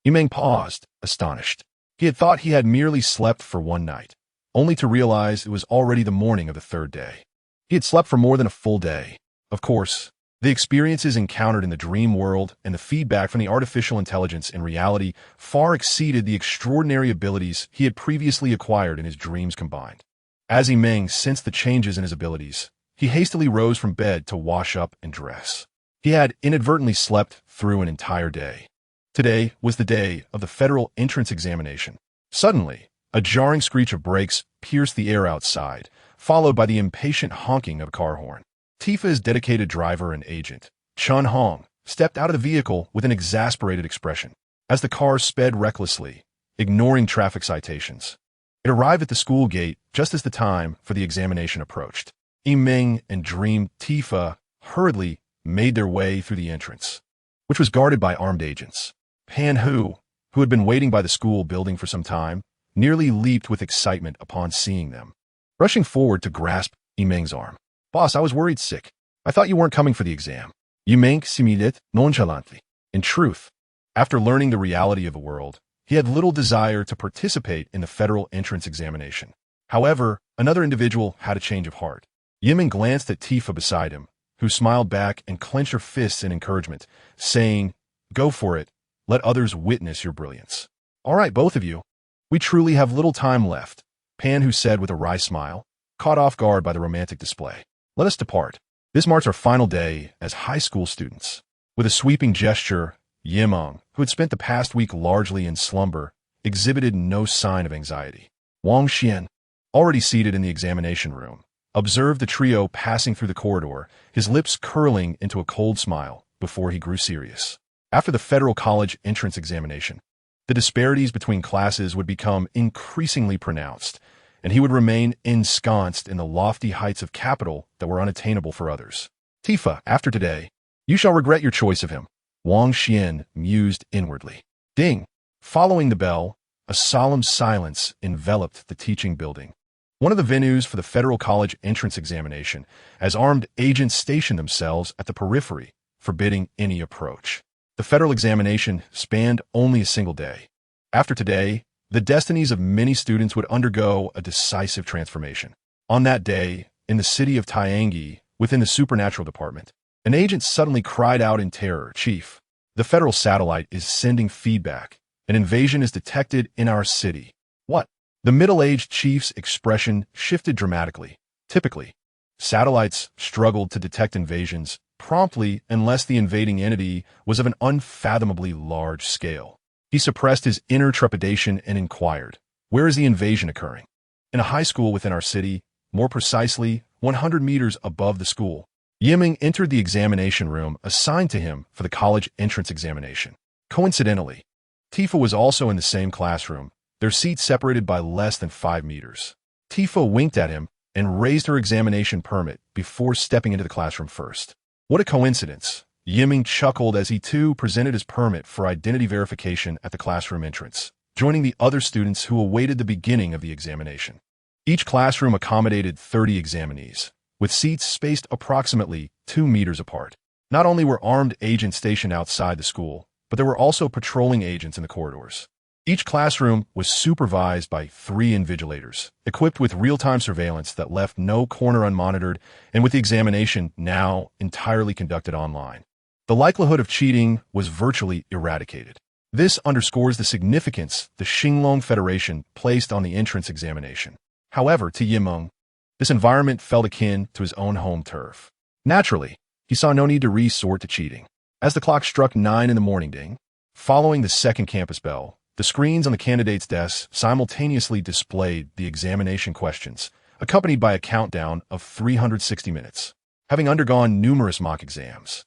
Meng paused, astonished. He had thought he had merely slept for one night, only to realize it was already the morning of the third day. He had slept for more than a full day. Of course, the experiences encountered in the dream world and the feedback from the artificial intelligence in reality far exceeded the extraordinary abilities he had previously acquired in his dreams combined. As Meng sensed the changes in his abilities, he hastily rose from bed to wash up and dress. He had inadvertently slept through an entire day. Today was the day of the federal entrance examination. Suddenly, a jarring screech of brakes pierced the air outside, followed by the impatient honking of a car horn. Tifa's dedicated driver and agent, Chun Hong, stepped out of the vehicle with an exasperated expression as the car sped recklessly, ignoring traffic citations. It arrived at the school gate just as the time for the examination approached. Meng and Dream Tifa hurriedly made their way through the entrance, which was guarded by armed agents. Pan Hu, who had been waiting by the school building for some time, nearly leaped with excitement upon seeing them, rushing forward to grasp Meng's arm. "Boss, I was worried sick. I thought you weren't coming for the exam." Meng similed nonchalantly. In truth, after learning the reality of the world, he had little desire to participate in the federal entrance examination. However, another individual had a change of heart. Meng glanced at Tifa beside him, who smiled back and clenched her fists in encouragement, saying, "Go for it. Let others witness your brilliance." "All right, both of you. We truly have little time left," Pan Hu said with a wry smile, caught off guard by the romantic display. "Let us depart. This marks our final day as high school students." With a sweeping gesture, Meng, who had spent the past week largely in slumber, exhibited no sign of anxiety. Wang Xian, already seated in the examination room, observed the trio passing through the corridor, his lips curling into a cold smile before he grew serious. After the federal college entrance examination, the disparities between classes would become increasingly pronounced, and he would remain ensconced in the lofty heights of capital that were unattainable for others. "Tifa, after today, you shall regret your choice of him," Wang Xian mused inwardly. Ding! Following the bell, a solemn silence enveloped the teaching building. One of the venues for the federal college entrance examination, as armed agents stationed themselves at the periphery, forbidding any approach. The federal examination spanned only a single day. After today, the destinies of many students would undergo a decisive transformation. On that day, in the city of Tiangi, within the supernatural department, an agent suddenly cried out in terror, "Chief, the federal satellite is sending feedback. An invasion is detected in our city." "What?" The middle-aged chief's expression shifted dramatically. Typically, satellites struggled to detect invasions promptly unless the invading entity was of an unfathomably large scale. He suppressed his inner trepidation and inquired, "Where is the invasion occurring?" "In a high school within our city, more precisely 100 meters above the school." Meng entered the examination room assigned to him for the college entrance examination. Coincidentally, Tifa was also in the same classroom, their seats separated by less than 5 meters. Tifa winked at him and raised her examination permit before stepping into the classroom first. "What a coincidence." Meng chuckled as he too presented his permit for identity verification at the classroom entrance, joining the other students who awaited the beginning of the examination. Each classroom accommodated 30 examinees, with seats spaced approximately 2 meters apart. Not only were armed agents stationed outside the school, but there were also patrolling agents in the corridors. Each classroom was supervised by 3 invigilators, equipped with real-time surveillance that left no corner unmonitored, and with the examination now entirely conducted online. The likelihood of cheating was virtually eradicated. This underscores the significance the Xinglong Federation placed on the entrance examination. However, to Meng, this environment felt akin to his own home turf. Naturally, he saw no need to resort to cheating. As the clock struck 9 in the morning ding, following the second campus bell, the screens on the candidates' desks simultaneously displayed the examination questions, accompanied by a countdown of 360 minutes. Having undergone numerous mock exams,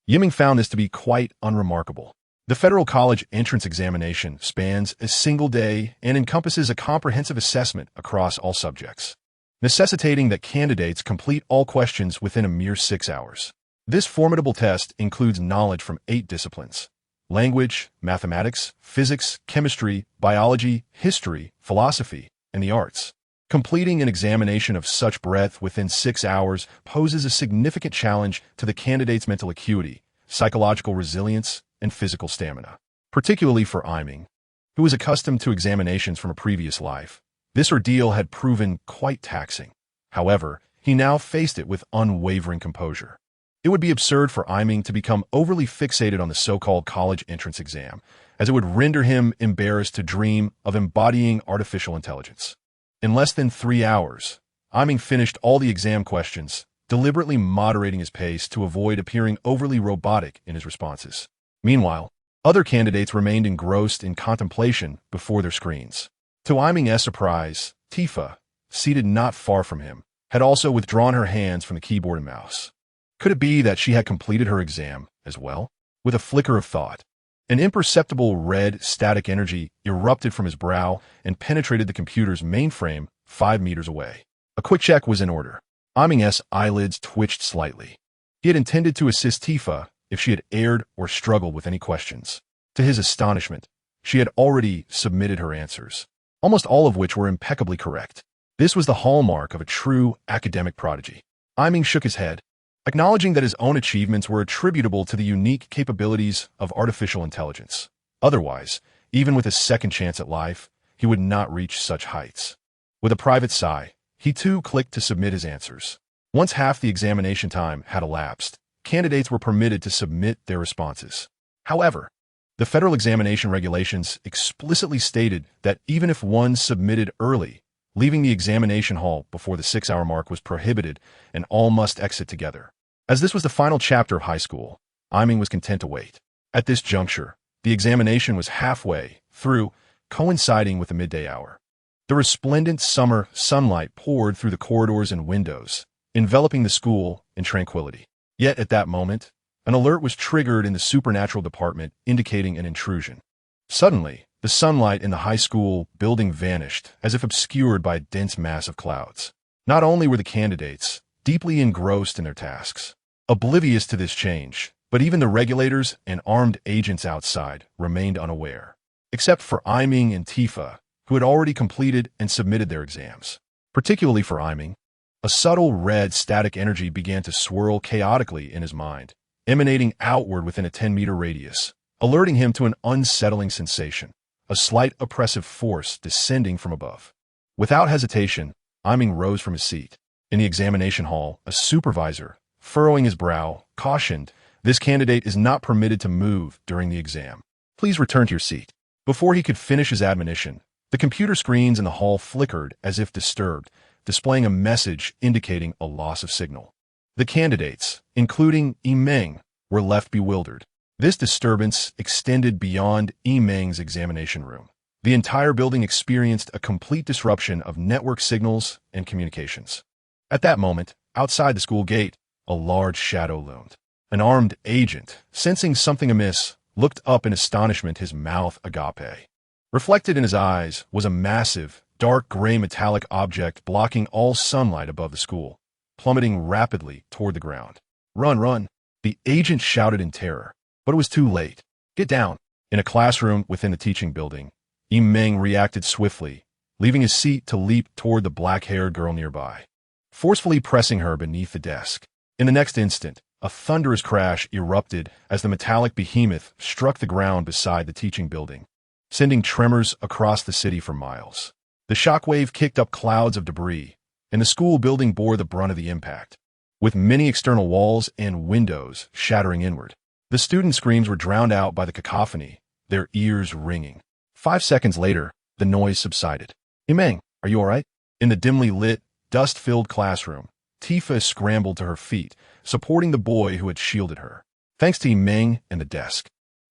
Meng found this to be quite unremarkable. The federal college entrance examination spans a single day and encompasses a comprehensive assessment across all subjects, necessitating that candidates complete all questions within a mere 6 hours. This formidable test includes knowledge from 8 disciplines: language, mathematics, physics, chemistry, biology, history, philosophy, and the arts. Completing an examination of such breadth within 6 hours poses a significant challenge to the candidate's mental acuity, psychological resilience, and physical stamina. Particularly for Meng, who was accustomed to examinations from a previous life, this ordeal had proven quite taxing. However, he now faced it with unwavering composure. It would be absurd for Meng to become overly fixated on the so-called college entrance exam, as it would render him embarrassed to dream of embodying artificial intelligence. In less than 3 hours, Meng finished all the exam questions, deliberately moderating his pace to avoid appearing overly robotic in his responses. Meanwhile, other candidates remained engrossed in contemplation before their screens. To Meng's surprise, Tifa, seated not far from him, had also withdrawn her hands from the keyboard and mouse. Could it be that she had completed her exam as well? With a flicker of thought, an imperceptible red static energy erupted from his brow and penetrated the computer's mainframe 5 meters away. A quick check was in order. Meng's eyelids twitched slightly. He had intended to assist Tifa if she had erred or struggled with any questions. To his astonishment, she had already submitted her answers, almost all of which were impeccably correct. This was the hallmark of a true academic prodigy. Meng shook his head, acknowledging that his own achievements were attributable to the unique capabilities of artificial intelligence. Otherwise, even with a second chance at life, he would not reach such heights. With a private sigh, he too clicked to submit his answers. Once half the examination time had elapsed, candidates were permitted to submit their responses. However, the federal examination regulations explicitly stated that even if one submitted early, leaving the examination hall before the 6-hour mark was prohibited and all must exit together. As this was the final chapter of high school, Meng was content to wait. At this juncture, the examination was halfway through, coinciding with the midday hour. The resplendent summer sunlight poured through the corridors and windows, enveloping the school in tranquility. Yet at that moment, an alert was triggered in the supernatural department indicating an intrusion. Suddenly, the sunlight in the high school building vanished as if obscured by a dense mass of clouds. Not only were the candidates deeply engrossed in their tasks, oblivious to this change, but even the regulators and armed agents outside remained unaware, except for Meng and Tifa, who had already completed and submitted their exams. Particularly for Meng, a subtle red static energy began to swirl chaotically in his mind, emanating outward within a 10-meter radius, alerting him to an unsettling sensation, a slight oppressive force descending from above. Without hesitation, Meng rose from his seat. In the examination hall, a supervisor, furrowing his brow, cautioned, "This candidate is not permitted to move during the exam. Please return to your seat." Before he could finish his admonition, the computer screens in the hall flickered as if disturbed, displaying a message indicating a loss of signal. The candidates, including Meng, were left bewildered. This disturbance extended beyond Meng's examination room. The entire building experienced a complete disruption of network signals and communications. At that moment, outside the school gate, a large shadow loomed. An armed agent, sensing something amiss, looked up in astonishment, his mouth agape. Reflected in his eyes was a massive, dark gray metallic object blocking all sunlight above the school, plummeting rapidly toward the ground. "Run, run!" the agent shouted in terror, but it was too late. "Get down!" In a classroom within the teaching building, Meng reacted swiftly, leaving his seat to leap toward the black-haired girl nearby, forcefully pressing her beneath the desk. In the next instant, a thunderous crash erupted as the metallic behemoth struck the ground beside the teaching building, sending tremors across the city for miles. The shockwave kicked up clouds of debris, and the school building bore the brunt of the impact, with many external walls and windows shattering inward. The student screams were drowned out by the cacophony, their ears ringing. 5 seconds later, the noise subsided. "Meng, are you all right?" In the dimly lit, dust-filled classroom, Tifa scrambled to her feet, supporting the boy who had shielded her. Thanks to Meng and the desk,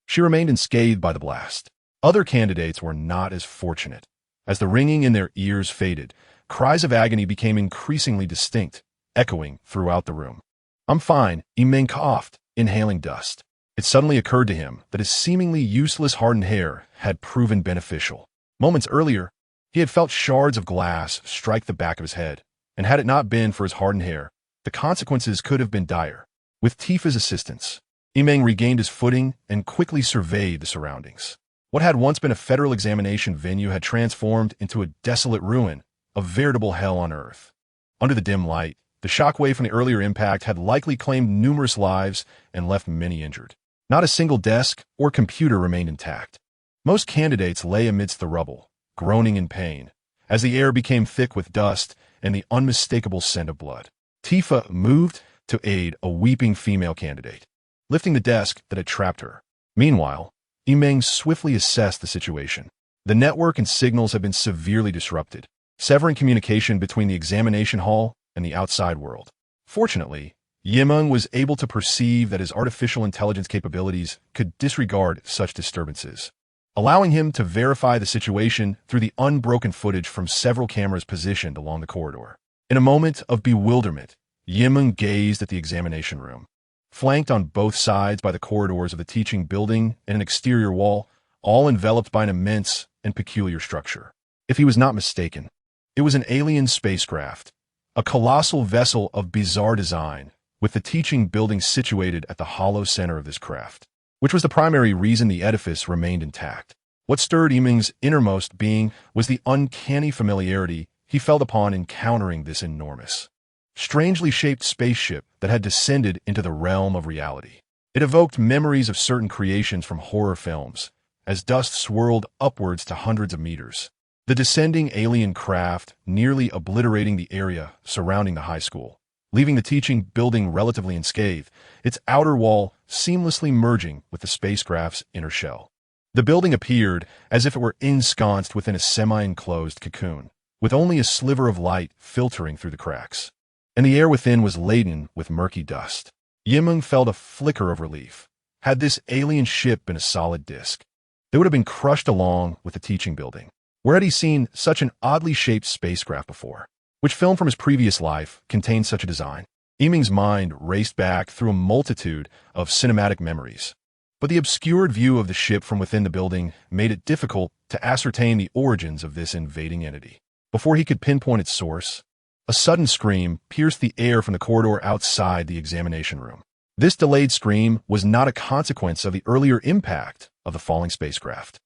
she remained unscathed by the blast. Other candidates were not as fortunate. As the ringing in their ears faded, cries of agony became increasingly distinct, echoing throughout the room. "I'm fine," Meng coughed, inhaling dust. It suddenly occurred to him that his seemingly useless hardened hair had proven beneficial. Moments earlier, he had felt shards of glass strike the back of his head, and had it not been for his hardened hair, the consequences could have been dire. With Tifa's assistance, Meng regained his footing and quickly surveyed the surroundings. What had once been a federal examination venue had transformed into a desolate ruin, a veritable hell on earth. Under the dim light, the shockwave from the earlier impact had likely claimed numerous lives and left many injured. Not a single desk or computer remained intact. Most candidates lay amidst the rubble, groaning in pain, as the air became thick with dust and the unmistakable scent of blood. Tifa moved to aid a weeping female candidate, lifting the desk that had trapped her. Meanwhile, Meng swiftly assessed the situation. The network and signals had been severely disrupted. severing communication between the examination hall and the outside world. Fortunately, Meng was able to perceive that his artificial intelligence capabilities could disregard such disturbances, allowing him to verify the situation through the unbroken footage from several cameras positioned along the corridor. In a moment of bewilderment, Meng gazed at the examination room. Flanked on both sides by the corridors of the teaching building and an exterior wall, all enveloped by an immense and peculiar structure. If he was not mistaken, it was an alien spacecraft, a colossal vessel of bizarre design, with the teaching building situated at the hollow center of this craft, which was the primary reason the edifice remained intact. What stirred Meng's innermost being was the uncanny familiarity he felt upon encountering this enormous, strangely shaped spaceship that had descended into the realm of reality. It evoked memories of certain creations from horror films, as dust swirled upwards to hundreds of meters. The descending alien craft nearly obliterating the area surrounding the high school, leaving the teaching building relatively unscathed, its outer wall seamlessly merging with the spacecraft's inner shell. The building appeared as if it were ensconced within a semi-enclosed cocoon, with only a sliver of light filtering through the cracks, and the air within was laden with murky dust. Meng felt a flicker of relief. Had this alien ship been a solid disk, they would have been crushed along with the teaching building. Where had he seen such an oddly shaped spacecraft before? Which film from his previous life contained such a design? Meng's mind raced back through a multitude of cinematic memories, but the obscured view of the ship from within the building made it difficult to ascertain the origins of this invading entity. Before he could pinpoint its source, a sudden scream pierced the air from the corridor outside the examination room. This delayed scream was not a consequence of the earlier impact of the falling spacecraft.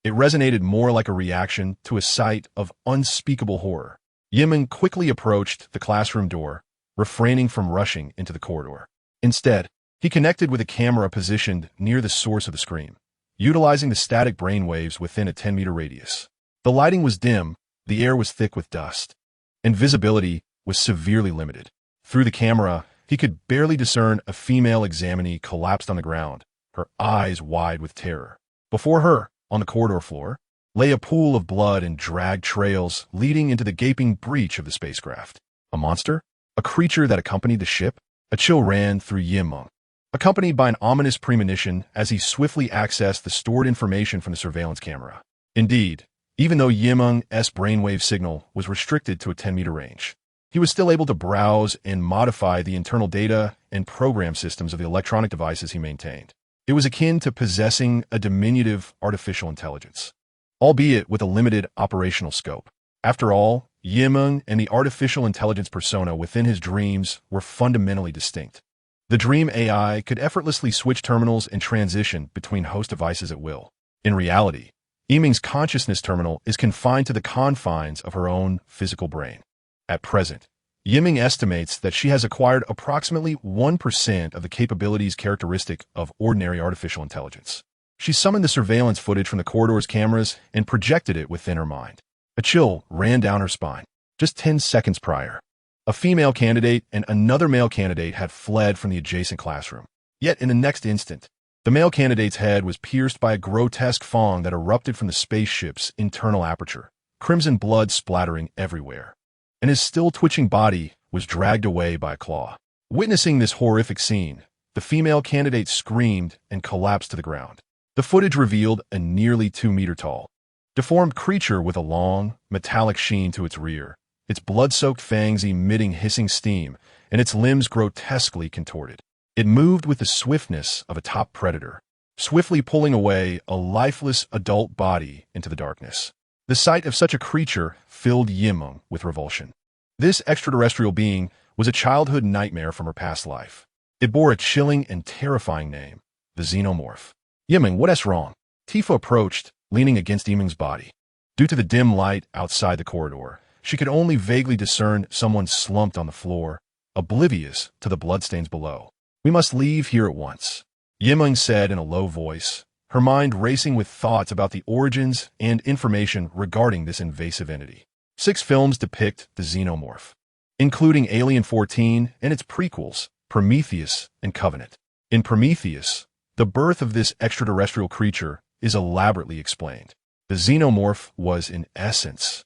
It resonated more like a reaction to a sight of unspeakable horror. Meng quickly approached the classroom door, refraining from rushing into the corridor. Instead, he connected with a camera positioned near the source of the scream, utilizing the static brainwaves within a 10-meter radius. The lighting was dim, the air was thick with dust, and visibility was severely limited. Through the camera, he could barely discern a female examinee collapsed on the ground, her eyes wide with terror. Before her, on the corridor floor, lay a pool of blood and dragged trails leading into the gaping breach of the spacecraft. A monster? A creature that accompanied the ship? A chill ran through Meng, accompanied by an ominous premonition as he swiftly accessed the stored information from the surveillance camera. Indeed, even though Meng's brainwave signal was restricted to a 10-meter range, he was still able to browse and modify the internal data and program systems of the electronic devices he maintained. It was akin to possessing a diminutive artificial intelligence, albeit with a limited operational scope. After all, Meng and the artificial intelligence persona within his dreams were fundamentally distinct. The dream AI could effortlessly switch terminals and transition between host devices at will. In reality, Meng's consciousness terminal is confined to the confines of her own physical brain. At present, Meng estimates that she has acquired approximately 1% of the capabilities characteristic of ordinary artificial intelligence. She summoned the surveillance footage from the corridor's cameras and projected it within her mind. A chill ran down her spine. Just 10 seconds prior, a female candidate and another male candidate had fled from the adjacent classroom. Yet in the next instant, the male candidate's head was pierced by a grotesque fang that erupted from the spaceship's internal aperture, crimson blood splattering everywhere, and his still twitching body was dragged away by a claw. Witnessing this horrific scene, the female candidate screamed and collapsed to the ground. The footage revealed a nearly 2-meter-tall, deformed creature with a long, metallic sheen to its rear, its blood-soaked fangs emitting hissing steam, and its limbs grotesquely contorted. It moved with the swiftness of a top predator, swiftly pulling away a lifeless adult body into the darkness. The sight of such a creature filled Meng with revulsion. This extraterrestrial being was a childhood nightmare from her past life. It bore a chilling and terrifying name, the Xenomorph. Meng, what's wrong? Tifa approached, leaning against Meng's body. Due to the dim light outside the corridor, she could only vaguely discern someone slumped on the floor, oblivious to the bloodstains below. We must leave here at once, Meng said in a low voice, her mind racing with thoughts about the origins and information regarding this invasive entity. 6 films depict the Xenomorph, including Alien 14 and its prequels, Prometheus and Covenant. In Prometheus, the birth of this extraterrestrial creature is elaborately explained. The Xenomorph was, in essence,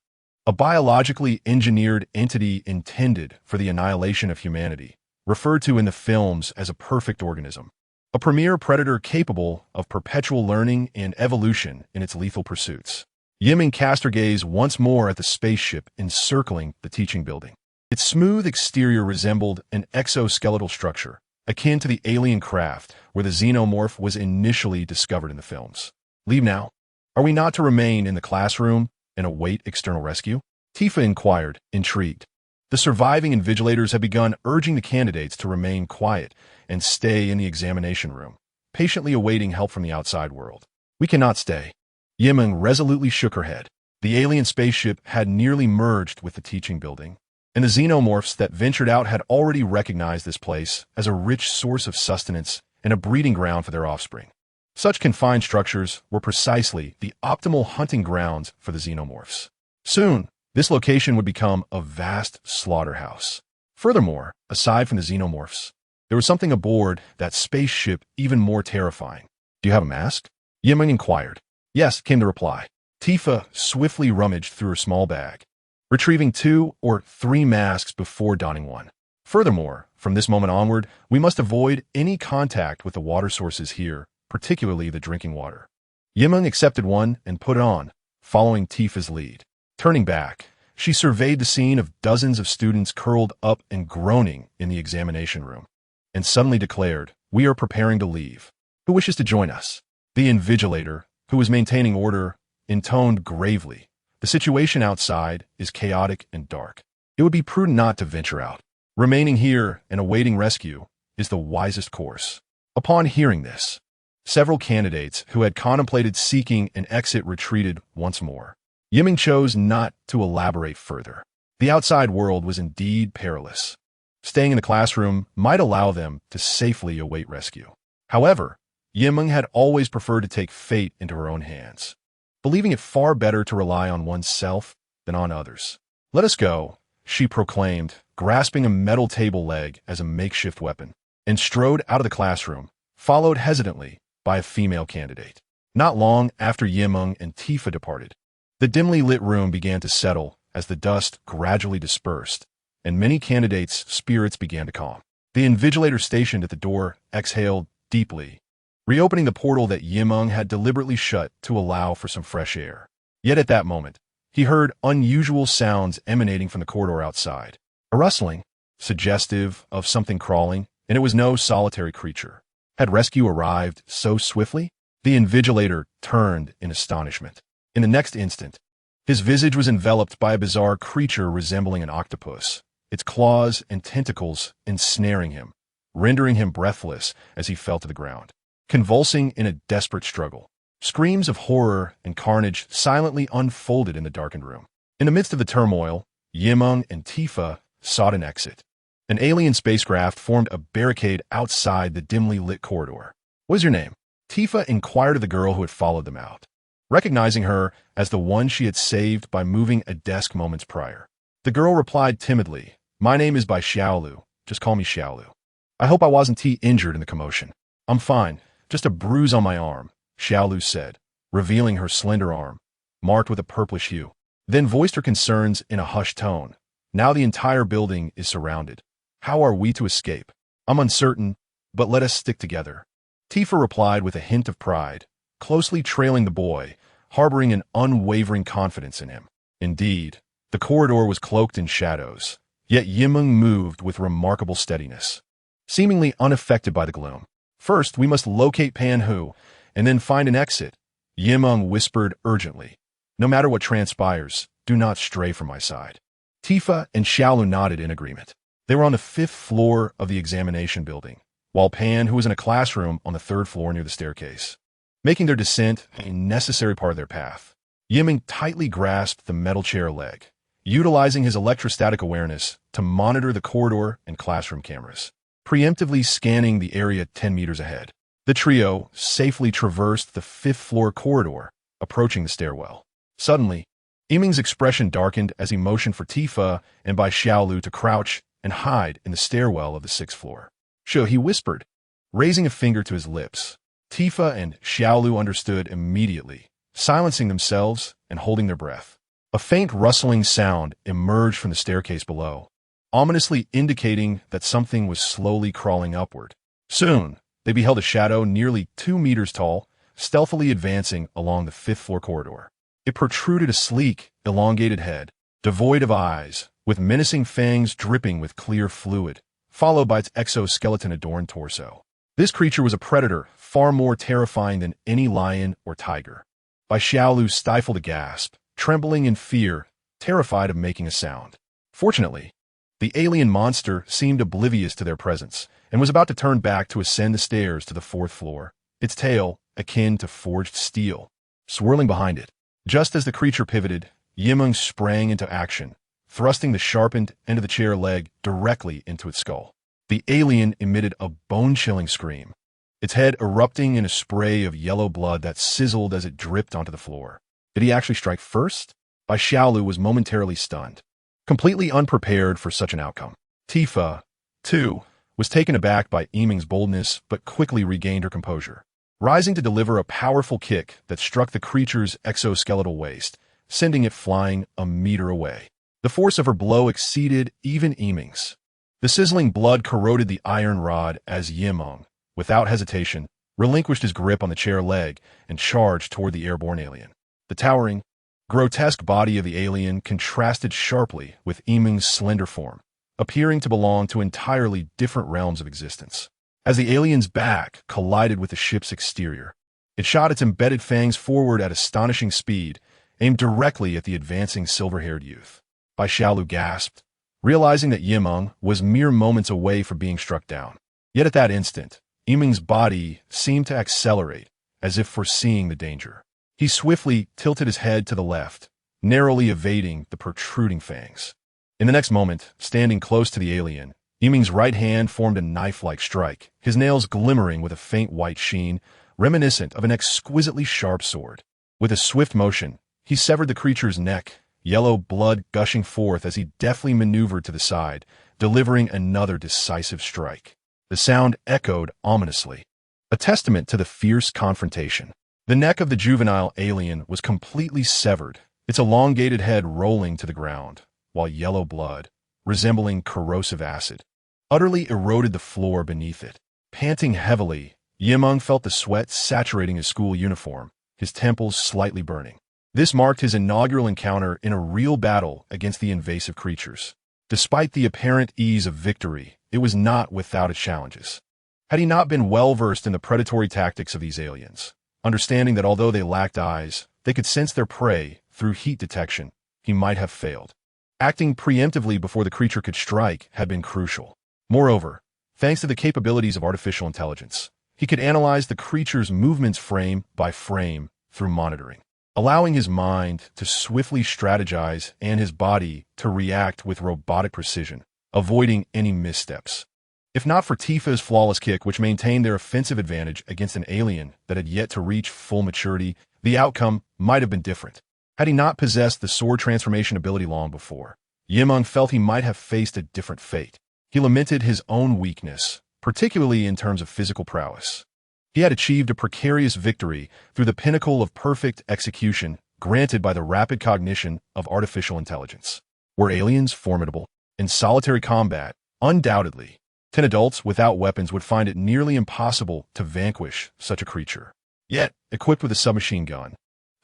a biologically engineered entity intended for the annihilation of humanity, referred to in the films as a perfect organism. A premier predator capable of perpetual learning and evolution in its lethal pursuits. Meng cast her gaze once more at the spaceship encircling the teaching building. Its smooth exterior resembled an exoskeletal structure, akin to the alien craft where the xenomorph was initially discovered in the films. Leave now? Are we not to remain in the classroom and await external rescue? Tifa inquired, intrigued. The surviving invigilators had begun urging the candidates to remain quiet and stay in the examination room, patiently awaiting help from the outside world. We cannot stay. Meng resolutely shook her head. The alien spaceship had nearly merged with the teaching building, and the xenomorphs that ventured out had already recognized this place as a rich source of sustenance and a breeding ground for their offspring. Such confined structures were precisely the optimal hunting grounds for the xenomorphs. Soon, this location would become a vast slaughterhouse. Furthermore, aside from the xenomorphs, there was something aboard that spaceship even more terrifying. Do you have a mask? Meng inquired. Yes, came the reply. Tifa swiftly rummaged through her small bag, retrieving 2 or 3 masks before donning one. Furthermore, from this moment onward, we must avoid any contact with the water sources here, particularly the drinking water. Meng accepted one and put it on, following Tifa's lead. Turning back, she surveyed the scene of dozens of students curled up and groaning in the examination room, and suddenly declared, "We are preparing to leave. Who wishes to join us?" The invigilator, who was maintaining order, intoned gravely, "The situation outside is chaotic and dark. It would be prudent not to venture out. Remaining here and awaiting rescue is the wisest course." Upon hearing this, several candidates who had contemplated seeking an exit retreated once more. Meng chose not to elaborate further. The outside world was indeed perilous. Staying in the classroom might allow them to safely await rescue. However, Meng had always preferred to take fate into her own hands, believing it far better to rely on oneself than on others. "Let us go," she proclaimed, grasping a metal table leg as a makeshift weapon, and strode out of the classroom, followed hesitantly by a female candidate. Not long after Meng and Tifa departed, the dimly lit room began to settle as the dust gradually dispersed, and many candidates' spirits began to calm. The invigilator stationed at the door exhaled deeply, reopening the portal that Meng had deliberately shut to allow for some fresh air. Yet at that moment, he heard unusual sounds emanating from the corridor outside. A rustling, suggestive of something crawling, and it was no solitary creature. Had rescue arrived so swiftly? The invigilator turned in astonishment. In the next instant, his visage was enveloped by a bizarre creature resembling an octopus, its claws and tentacles ensnaring him, rendering him breathless as he fell to the ground, convulsing in a desperate struggle. Screams of horror and carnage silently unfolded in the darkened room. In the midst of the turmoil, Meng and Tifa sought an exit. An alien spacecraft formed a barricade outside the dimly lit corridor. "What is your name?" Tifa inquired of the girl who had followed them out, recognizing her as the one she had saved by moving a desk moments prior. The girl replied timidly, "My name is by Xiaolu. Just call me Xiaolu. I hope I wasn't too injured in the commotion." "I'm fine. Just a bruise on my arm," Xiaolu said, revealing her slender arm, marked with a purplish hue, then voiced her concerns in a hushed tone. "Now the entire building is surrounded. How are we to escape?" "I'm uncertain, but let us stick together," Tifa replied with a hint of pride, closely trailing the boy, harboring an unwavering confidence in him. Indeed, the corridor was cloaked in shadows, yet Meng moved with remarkable steadiness, seemingly unaffected by the gloom. "First, we must locate Pan Hu, and then find an exit," Meng whispered urgently. "No matter what transpires, do not stray from my side." Tifa and Xiaolu nodded in agreement. They were on the 5th floor of the examination building, while Pan, who was in a classroom on the 3rd floor near the staircase, making their descent a necessary part of their path. Meng tightly grasped the metal chair leg, utilizing his electrostatic awareness to monitor the corridor and classroom cameras, preemptively scanning the area 10 meters ahead. The trio safely traversed the 5th floor corridor, approaching the stairwell. Suddenly, Meng's expression darkened as he motioned for Tifa and by Xiaolu to crouch and hide in the stairwell of the 6th floor. "Sure," he whispered, raising a finger to his lips. Tifa and Xiaolu understood immediately, silencing themselves and holding their breath. A faint rustling sound emerged from the staircase below, ominously indicating that something was slowly crawling upward. Soon, they beheld a shadow nearly 2 meters tall, stealthily advancing along the fifth-floor corridor. It protruded a sleek, elongated head, devoid of eyes, with menacing fangs dripping with clear fluid, followed by its exoskeleton-adorned torso. This creature was a predator far more terrifying than any lion or tiger. Bai Xiaolu stifled a gasp, trembling in fear, terrified of making a sound. Fortunately, the alien monster seemed oblivious to their presence and was about to turn back to ascend the stairs to the fourth floor, its tail, akin to forged steel, swirling behind it. Just as the creature pivoted, Meng sprang into action, thrusting the sharpened end of the chair leg directly into its skull. The alien emitted a bone-chilling scream, its head erupting in a spray of yellow blood that sizzled as it dripped onto the floor. Did he actually strike first? Bai Xiaolu was momentarily stunned, completely unprepared for such an outcome. Tifa, too, was taken aback by Meng's boldness but quickly regained her composure, rising to deliver a powerful kick that struck the creature's exoskeletal waist, sending it flying a meter away. The force of her blow exceeded even Meng's. The sizzling blood corroded the iron rod as Meng, without hesitation, relinquished his grip on the chair leg and charged toward the airborne alien. The towering, grotesque body of the alien contrasted sharply with Meng's slender form, appearing to belong to entirely different realms of existence. As the alien's back collided with the ship's exterior, it shot its embedded fangs forward at astonishing speed, aimed directly at the advancing silver-haired youth. Bai Xiaolu gasped, realizing that Meng was mere moments away from being struck down. Yet at that instant, Meng's body seemed to accelerate, as if foreseeing the danger. He swiftly tilted his head to the left, narrowly evading the protruding fangs. In the next moment, standing close to the alien, Meng's right hand formed a knife-like strike, his nails glimmering with a faint white sheen, reminiscent of an exquisitely sharp sword. With a swift motion, he severed the creature's neck, yellow blood gushing forth as he deftly maneuvered to the side, delivering another decisive strike. The sound echoed ominously, a testament to the fierce confrontation. The neck of the juvenile alien was completely severed, its elongated head rolling to the ground, while yellow blood, resembling corrosive acid, utterly eroded the floor beneath it. Panting heavily, Meng felt the sweat saturating his school uniform, his temples slightly burning. This marked his inaugural encounter in a real battle against the invasive creatures. Despite the apparent ease of victory, it was not without its challenges. Had he not been well-versed in the predatory tactics of these aliens, understanding that although they lacked eyes, they could sense their prey through heat detection, he might have failed. Acting preemptively before the creature could strike had been crucial. Moreover, thanks to the capabilities of artificial intelligence, he could analyze the creature's movements frame by frame through monitoring, allowing his mind to swiftly strategize and his body to react with robotic precision, avoiding any missteps. If not for Tifa's flawless kick, which maintained their offensive advantage against an alien that had yet to reach full maturity, the outcome might have been different. Had he not possessed the sword transformation ability long before, Meng felt he might have faced a different fate. He lamented his own weakness, particularly in terms of physical prowess. He had achieved a precarious victory through the pinnacle of perfect execution granted by the rapid cognition of artificial intelligence. Were aliens formidable? In solitary combat, undoubtedly. 10 adults without weapons would find it nearly impossible to vanquish such a creature. Yet, equipped with a submachine gun,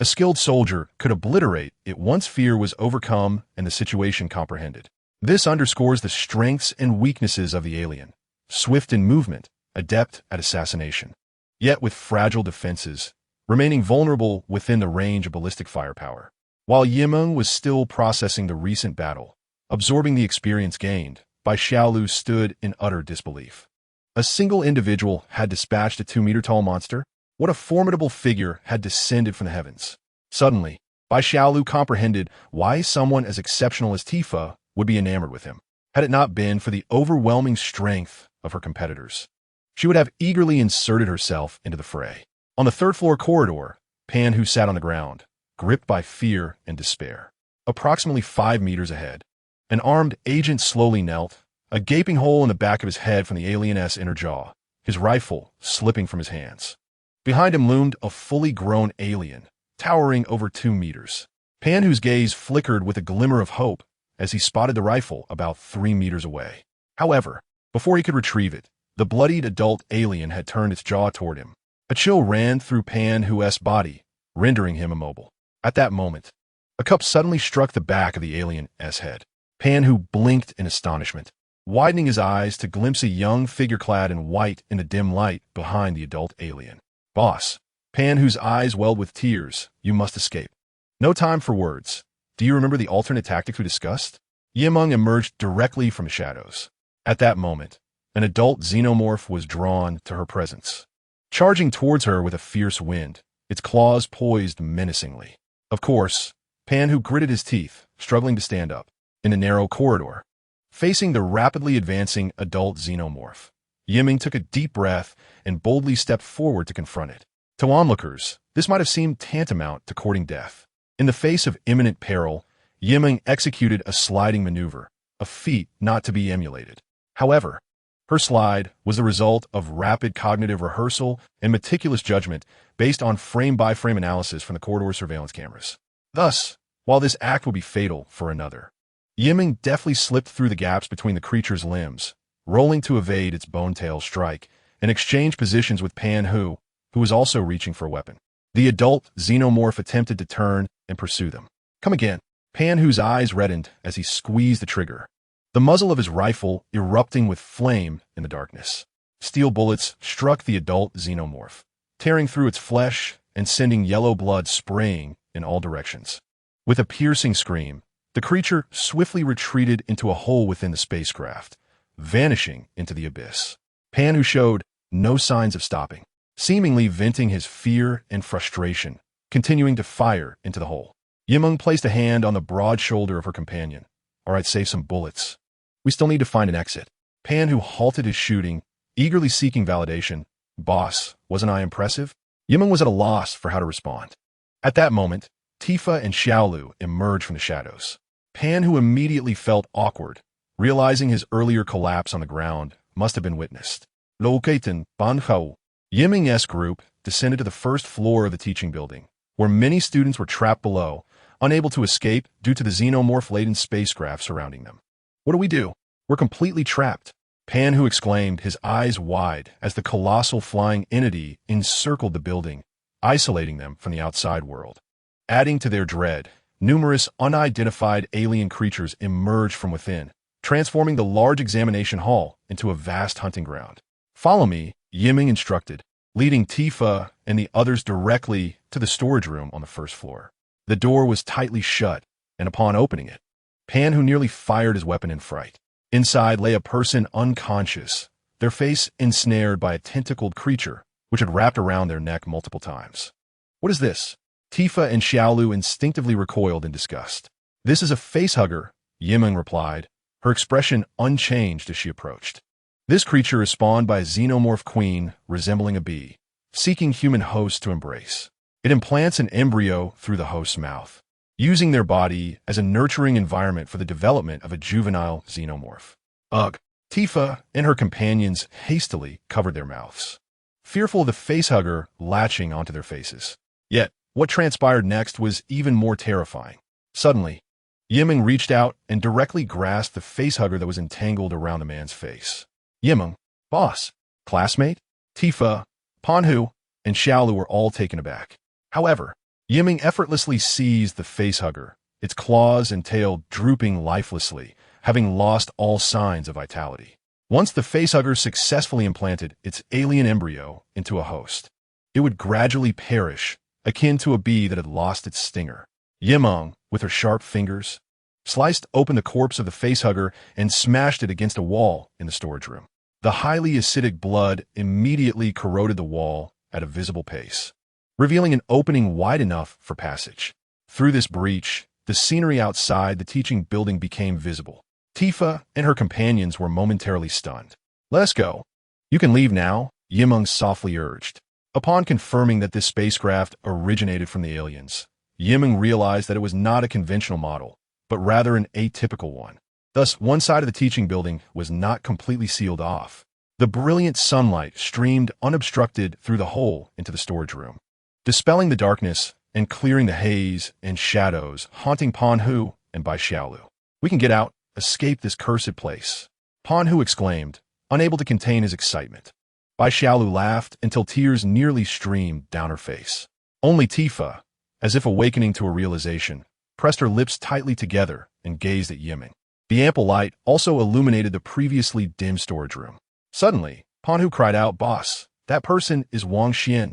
a skilled soldier could obliterate it once fear was overcome and the situation comprehended. This underscores the strengths and weaknesses of the alien. Swift in movement, adept at assassination, yet with fragile defenses, remaining vulnerable within the range of ballistic firepower. While Meng was still processing the recent battle, absorbing the experience gained, Bai Xiaolu stood in utter disbelief. A single individual had dispatched a 2-meter-tall monster? What a formidable figure had descended from the heavens. Suddenly, Bai Xiaolu comprehended why someone as exceptional as Tifa would be enamored with him. Had it not been for the overwhelming strength of her competitors, she would have eagerly inserted herself into the fray. On the third-floor corridor, Pan, who sat on the ground, gripped by fear and despair. Approximately 5 meters ahead, an armed agent slowly knelt, a gaping hole in the back of his head from the alien's inner jaw, his rifle slipping from his hands. Behind him loomed a fully grown alien, towering over 2 meters. Pan Hu's gaze flickered with a glimmer of hope as he spotted the rifle about 3 meters away. However, before he could retrieve it, the bloodied adult alien had turned its jaw toward him. A chill ran through Pan Hu's body, rendering him immobile. At that moment, a cup suddenly struck the back of the alien's head. Pan Hu blinked in astonishment, widening his eyes to glimpse a young figure clad in white in the dim light behind the adult alien. "Boss." Pan Hu's eyes welled with tears. "You must escape." "No time for words. Do you remember the alternate tactics we discussed?" Meng emerged directly from the shadows. At that moment, an adult xenomorph was drawn to her presence, charging towards her with a fierce wind, its claws poised menacingly. Of course, Pan Hu gritted his teeth, struggling to stand up. In a narrow corridor, facing the rapidly advancing adult xenomorph, Meng took a deep breath and boldly stepped forward to confront it. To onlookers, this might have seemed tantamount to courting death. In the face of imminent peril, Meng executed a sliding maneuver, a feat not to be emulated. However, her slide was the result of rapid cognitive rehearsal and meticulous judgment based on frame-by-frame analysis from the corridor surveillance cameras. Thus, while this act would be fatal for another, Meng deftly slipped through the gaps between the creature's limbs, rolling to evade its bone-tail strike, and exchanged positions with Pan Hu, who was also reaching for a weapon. The adult xenomorph attempted to turn and pursue them. "Come again." Pan Hu's eyes reddened as he squeezed the trigger, the muzzle of his rifle erupting with flame in the darkness. Steel bullets struck the adult xenomorph, tearing through its flesh and sending yellow blood spraying in all directions. With a piercing scream, the creature swiftly retreated into a hole within the spacecraft, vanishing into the abyss. Pan Hu showed no signs of stopping, seemingly venting his fear and frustration, continuing to fire into the hole. Meng placed a hand on the broad shoulder of her companion. "All right, save some bullets. We still need to find an exit." Pan Hu halted his shooting, eagerly seeking validation. "Boss, wasn't I impressive?" Meng was at a loss for how to respond. At that moment, Tifa and Xiaolu emerged from the shadows. Pan Hu immediately felt awkward, realizing his earlier collapse on the ground must have been witnessed. Locaten Banhao. Meng's group descended to the first floor of the teaching building, where many students were trapped below, unable to escape due to the xenomorph-laden spacecraft surrounding them. "What do we do? We're completely trapped," Pan Hu exclaimed, his eyes wide as the colossal flying entity encircled the building, isolating them from the outside world. Adding to their dread, numerous unidentified alien creatures emerged from within, transforming the large examination hall into a vast hunting ground. "Follow me," Meng instructed, leading Tifa and the others directly to the storage room on the first floor. The door was tightly shut, and upon opening it, Pan Hu nearly fired his weapon in fright. Inside lay a person unconscious, their face ensnared by a tentacled creature which had wrapped around their neck multiple times. "What is this?" Tifa and Xiaolu instinctively recoiled in disgust. "This is a facehugger," Meng replied, her expression unchanged as she approached. "This creature is spawned by a xenomorph queen resembling a bee, seeking human hosts to embrace. It implants an embryo through the host's mouth, using their body as a nurturing environment for the development of a juvenile xenomorph." Ugh! Tifa and her companions hastily covered their mouths, fearful of the facehugger latching onto their faces. Yet, what transpired next was even more terrifying. Suddenly, Meng reached out and directly grasped the facehugger that was entangled around the man's face. Meng, "Boss, classmate?" Tifa, Pan Hu, and Xiaolu were all taken aback. However, Meng effortlessly seized the facehugger, its claws and tail drooping lifelessly, having lost all signs of vitality. Once the facehugger successfully implanted its alien embryo into a host, it would gradually perish, akin to a bee that had lost its stinger. Meng, with her sharp fingers, sliced open the corpse of the facehugger and smashed it against a wall in the storage room. The highly acidic blood immediately corroded the wall at a visible pace, revealing an opening wide enough for passage. Through this breach, the scenery outside the teaching building became visible. Tifa and her companions were momentarily stunned. "Let us go." "You can leave now," Meng softly urged. Upon confirming that this spacecraft originated from the aliens, Meng realized that it was not a conventional model, but rather an atypical one. Thus, one side of the teaching building was not completely sealed off. The brilliant sunlight streamed unobstructed through the hole into the storage room. Dispelling the darkness, and clearing the haze and shadows haunting Panhu and Bai Xiaolu. We can get out, escape this cursed place, Panhu exclaimed, unable to contain his excitement. Bai Xiaolu laughed until tears nearly streamed down her face. Only Tifa, as if awakening to a realization, pressed her lips tightly together and gazed at Yiming. The ample light also illuminated the previously dim storage room. Suddenly, Panhu cried out, "Boss, that person is Wang Xian."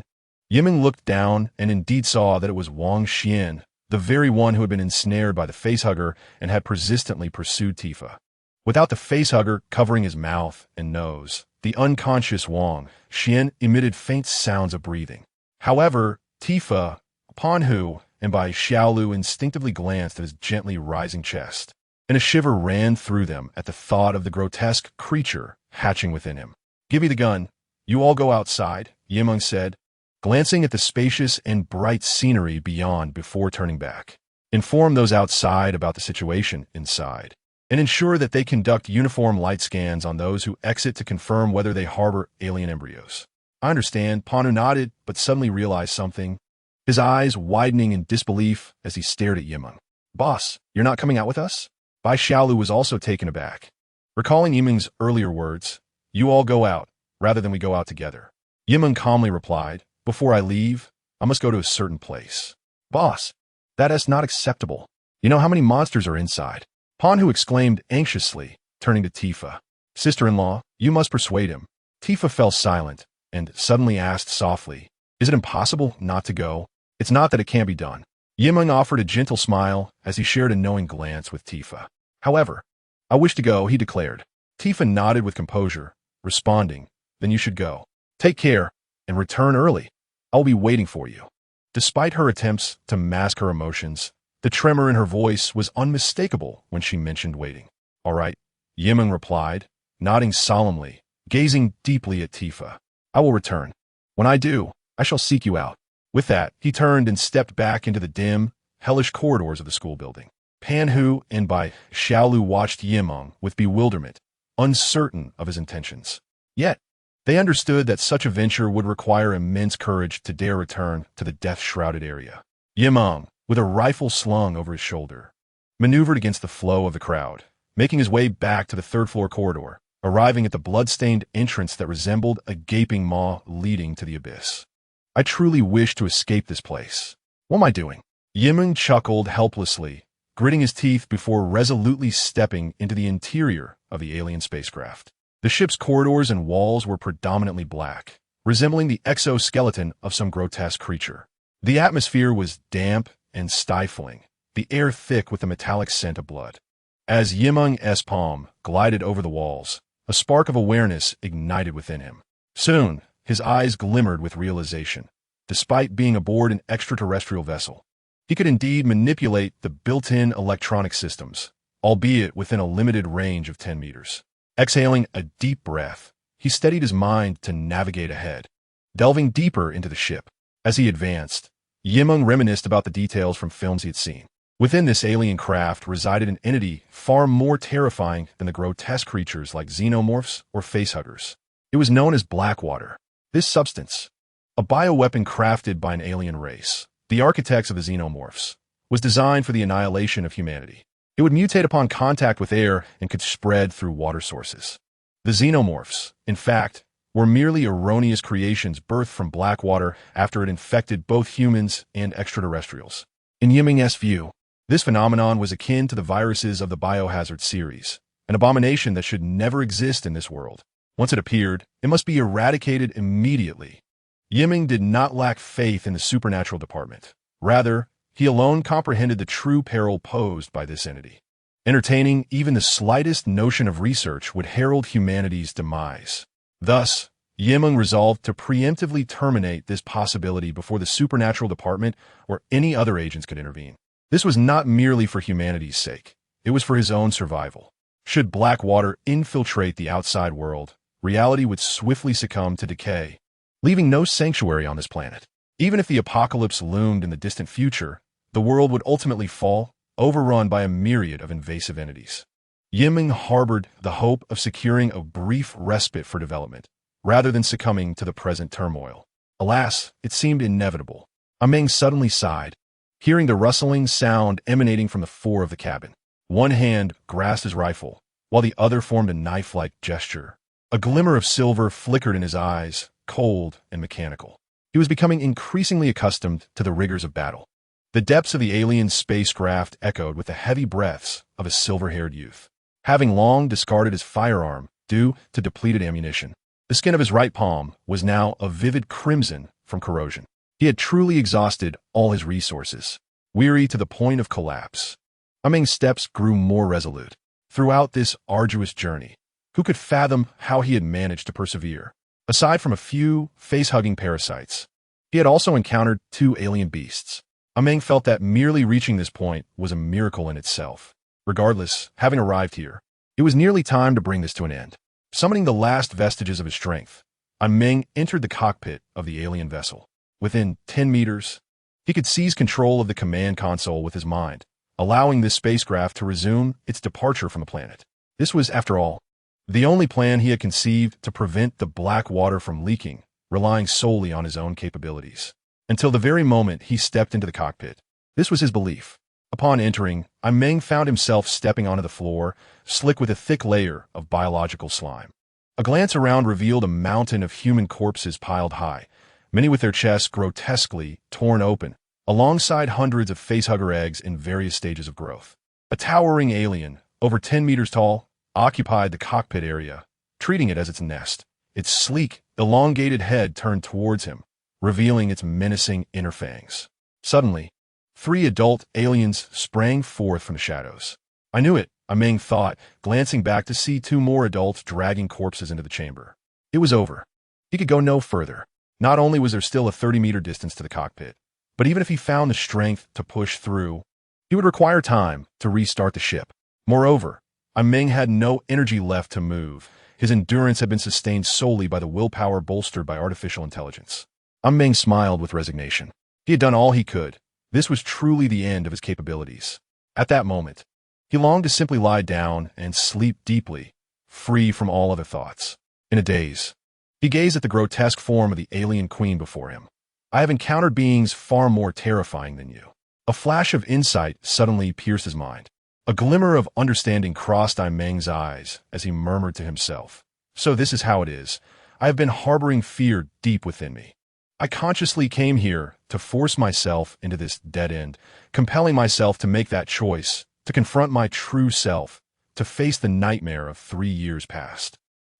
Yiming looked down and indeed saw that it was Wang Xian, the very one who had been ensnared by the facehugger and had persistently pursued Tifa. Without the facehugger covering his mouth and nose, the unconscious Wang Xian emitted faint sounds of breathing. However, Tifa, Panhu, and Bai Xiaolu instinctively glanced at his gently rising chest, and a shiver ran through them at the thought of the grotesque creature hatching within him. "Give me the gun. You all go outside," Yimeng said, glancing at the spacious and bright scenery beyond before turning back. "Inform those outside about the situation inside, and ensure that they conduct uniform light scans on those who exit to confirm whether they harbor alien embryos." "I understand," Panhu nodded, but suddenly realized something, his eyes widening in disbelief as he stared at Yimeng. "Boss, you're not coming out with us?" Bai Xiaolu was also taken aback. Recalling Yimeng's earlier words, "You all go out, rather than we go out together," Yimeng calmly replied, "Before I leave, I must go to a certain place." "Boss, that is not acceptable. You know how many monsters are inside?" Panhu exclaimed anxiously, turning to Tifa. "Sister-in-law, you must persuade him." Tifa fell silent and suddenly asked softly, "Is it impossible not to go?" "It's not that it can't be done." Yimeng offered a gentle smile as he shared a knowing glance with Tifa. "However, I wish to go," he declared. Tifa nodded with composure, responding, "Then you should go. Take care, and return early. I'll be waiting for you." Despite her attempts to mask her emotions, the tremor in her voice was unmistakable when she mentioned waiting. "All right," Yimeng replied, nodding solemnly, gazing deeply at Tifa. "I will return. When I do, I shall seek you out." With that, he turned and stepped back into the dim, hellish corridors of the school building. Panhu and Bai Xiaolu watched Yimeng with bewilderment, uncertain of his intentions. Yet, they understood that such a venture would require immense courage to dare return to the death-shrouded area. Yimeng, with a rifle slung over his shoulder, maneuvered against the flow of the crowd, making his way back to the third-floor corridor, arriving at the blood-stained entrance that resembled a gaping maw leading to the abyss. "I truly wish to escape this place. What am I doing?" Yimeng chuckled helplessly, gritting his teeth before resolutely stepping into the interior of the alien spacecraft. The ship's corridors and walls were predominantly black, resembling the exoskeleton of some grotesque creature. The atmosphere was damp and stifling, the air thick with the metallic scent of blood. As Yimeng's palm glided over the walls, a spark of awareness ignited within him. Soon, his eyes glimmered with realization. Despite being aboard an extraterrestrial vessel, he could indeed manipulate the built-in electronic systems, albeit within a limited range of 10 meters. Exhaling a deep breath, he steadied his mind to navigate ahead, delving deeper into the ship. As he advanced, Yimeng reminisced about the details from films he had seen. Within this alien craft resided an entity far more terrifying than the grotesque creatures like xenomorphs or facehuggers. It was known as Blackwater. This substance, a bioweapon crafted by an alien race, the architects of the xenomorphs, was designed for the annihilation of humanity. It would mutate upon contact with air and could spread through water sources. The xenomorphs, in fact, were merely erroneous creations birthed from Blackwater after it infected both humans and extraterrestrials. In Yimeng's view, this phenomenon was akin to the viruses of the Biohazard series, an abomination that should never exist in this world. Once it appeared, it must be eradicated immediately. Yimeng did not lack faith in the supernatural department. Rather, he alone comprehended the true peril posed by this entity. Entertaining even the slightest notion of research would herald humanity's demise. Thus, Yimeng resolved to preemptively terminate this possibility before the supernatural department or any other agents could intervene. This was not merely for humanity's sake. It was for his own survival. Should Blackwater infiltrate the outside world, reality would swiftly succumb to decay, leaving no sanctuary on this planet. Even if the apocalypse loomed in the distant future, the world would ultimately fall, overrun by a myriad of invasive entities. Yimeng harbored the hope of securing a brief respite for development, rather than succumbing to the present turmoil. Alas, it seemed inevitable. Meng suddenly sighed, hearing the rustling sound emanating from the floor of the cabin. One hand grasped his rifle, while the other formed a knife-like gesture. A glimmer of silver flickered in his eyes, cold and mechanical. He was becoming increasingly accustomed to the rigors of battle. The depths of the alien spacecraft echoed with the heavy breaths of a silver-haired youth. Having long discarded his firearm due to depleted ammunition, the skin of his right palm was now a vivid crimson from corrosion. He had truly exhausted all his resources, weary to the point of collapse. Meng's steps grew more resolute. Throughout this arduous journey, who could fathom how he had managed to persevere? Aside from a few face-hugging parasites, he had also encountered 2 alien beasts. Meng felt that merely reaching this point was a miracle in itself. Regardless, having arrived here, it was nearly time to bring this to an end. Summoning the last vestiges of his strength, Meng entered the cockpit of the alien vessel. Within 10 meters, he could seize control of the command console with his mind, allowing this spacecraft to resume its departure from the planet. This was, after all, the only plan he had conceived to prevent the black water from leaking, relying solely on his own capabilities. Until the very moment he stepped into the cockpit. This was his belief. Upon entering, Meng found himself stepping onto the floor, slick with a thick layer of biological slime. A glance around revealed a mountain of human corpses piled high, many with their chests grotesquely torn open, alongside hundreds of facehugger eggs in various stages of growth. A towering alien, over 10 meters tall, occupied the cockpit area, treating it as its nest. Its sleek, elongated head turned towards him, revealing its menacing inner fangs. Suddenly, 3 adult aliens sprang forth from the shadows. I knew it, Meng thought, glancing back to see 2 more adults dragging corpses into the chamber. It was over. He could go no further. Not only was there still a 30-meter distance to the cockpit, but even if he found the strength to push through, he would require time to restart the ship. Moreover, Meng had no energy left to move. His endurance had been sustained solely by the willpower bolstered by artificial intelligence. Meng smiled with resignation. He had done all he could. This was truly the end of his capabilities. At that moment, he longed to simply lie down and sleep deeply, free from all other thoughts. In a daze, he gazed at the grotesque form of the alien queen before him. I have encountered beings far more terrifying than you. A flash of insight suddenly pierced his mind. A glimmer of understanding crossed Meng's eyes as he murmured to himself. So this is how it is. I have been harboring fear deep within me. I consciously came here to force myself into this dead end, compelling myself to make that choice, to confront my true self, to face the nightmare of 3 years past.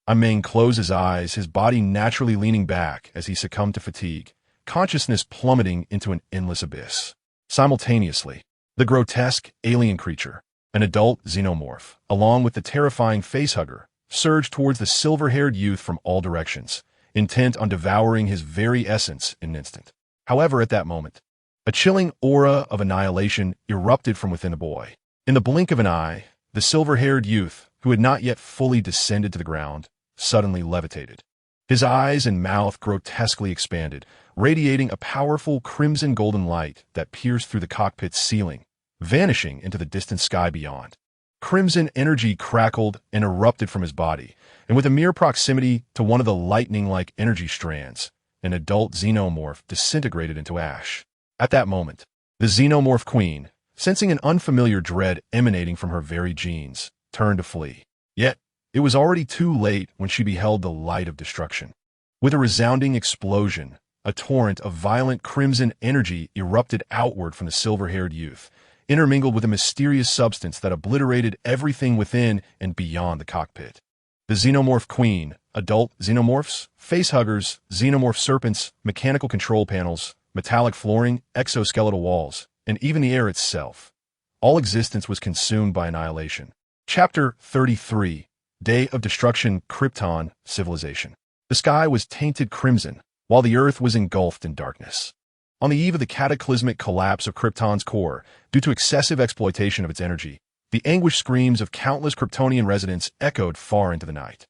Meng closed his eyes, his body naturally leaning back as he succumbed to fatigue, consciousness plummeting into an endless abyss. Simultaneously, the grotesque alien creature, an adult xenomorph, along with the terrifying facehugger, surged towards the silver-haired youth from all directions, intent on devouring his very essence in an instant. However, at that moment, a chilling aura of annihilation erupted from within the boy. In the blink of an eye, the silver-haired youth, who had not yet fully descended to the ground, suddenly levitated. His eyes and mouth grotesquely expanded, radiating a powerful crimson-golden light that pierced through the cockpit's ceiling, vanishing into the distant sky beyond. Crimson energy crackled and erupted from his body, and with a mere proximity to one of the lightning-like energy strands, an adult xenomorph disintegrated into ash. At that moment, the xenomorph queen, sensing an unfamiliar dread emanating from her very genes, turned to flee. Yet, it was already too late when she beheld the light of destruction. With a resounding explosion, a torrent of violent crimson energy erupted outward from the silver-haired youth, intermingled with a mysterious substance that obliterated everything within and beyond the cockpit. The xenomorph queen, adult xenomorphs, facehuggers, xenomorph serpents, mechanical control panels, metallic flooring, exoskeletal walls, and even the air itself. All existence was consumed by annihilation. Chapter 33, Day of Destruction, Krypton, Civilization. The sky was tainted crimson, while the earth was engulfed in darkness. On the eve of the cataclysmic collapse of Krypton's core, due to excessive exploitation of its energy, the anguished screams of countless Kryptonian residents echoed far into the night.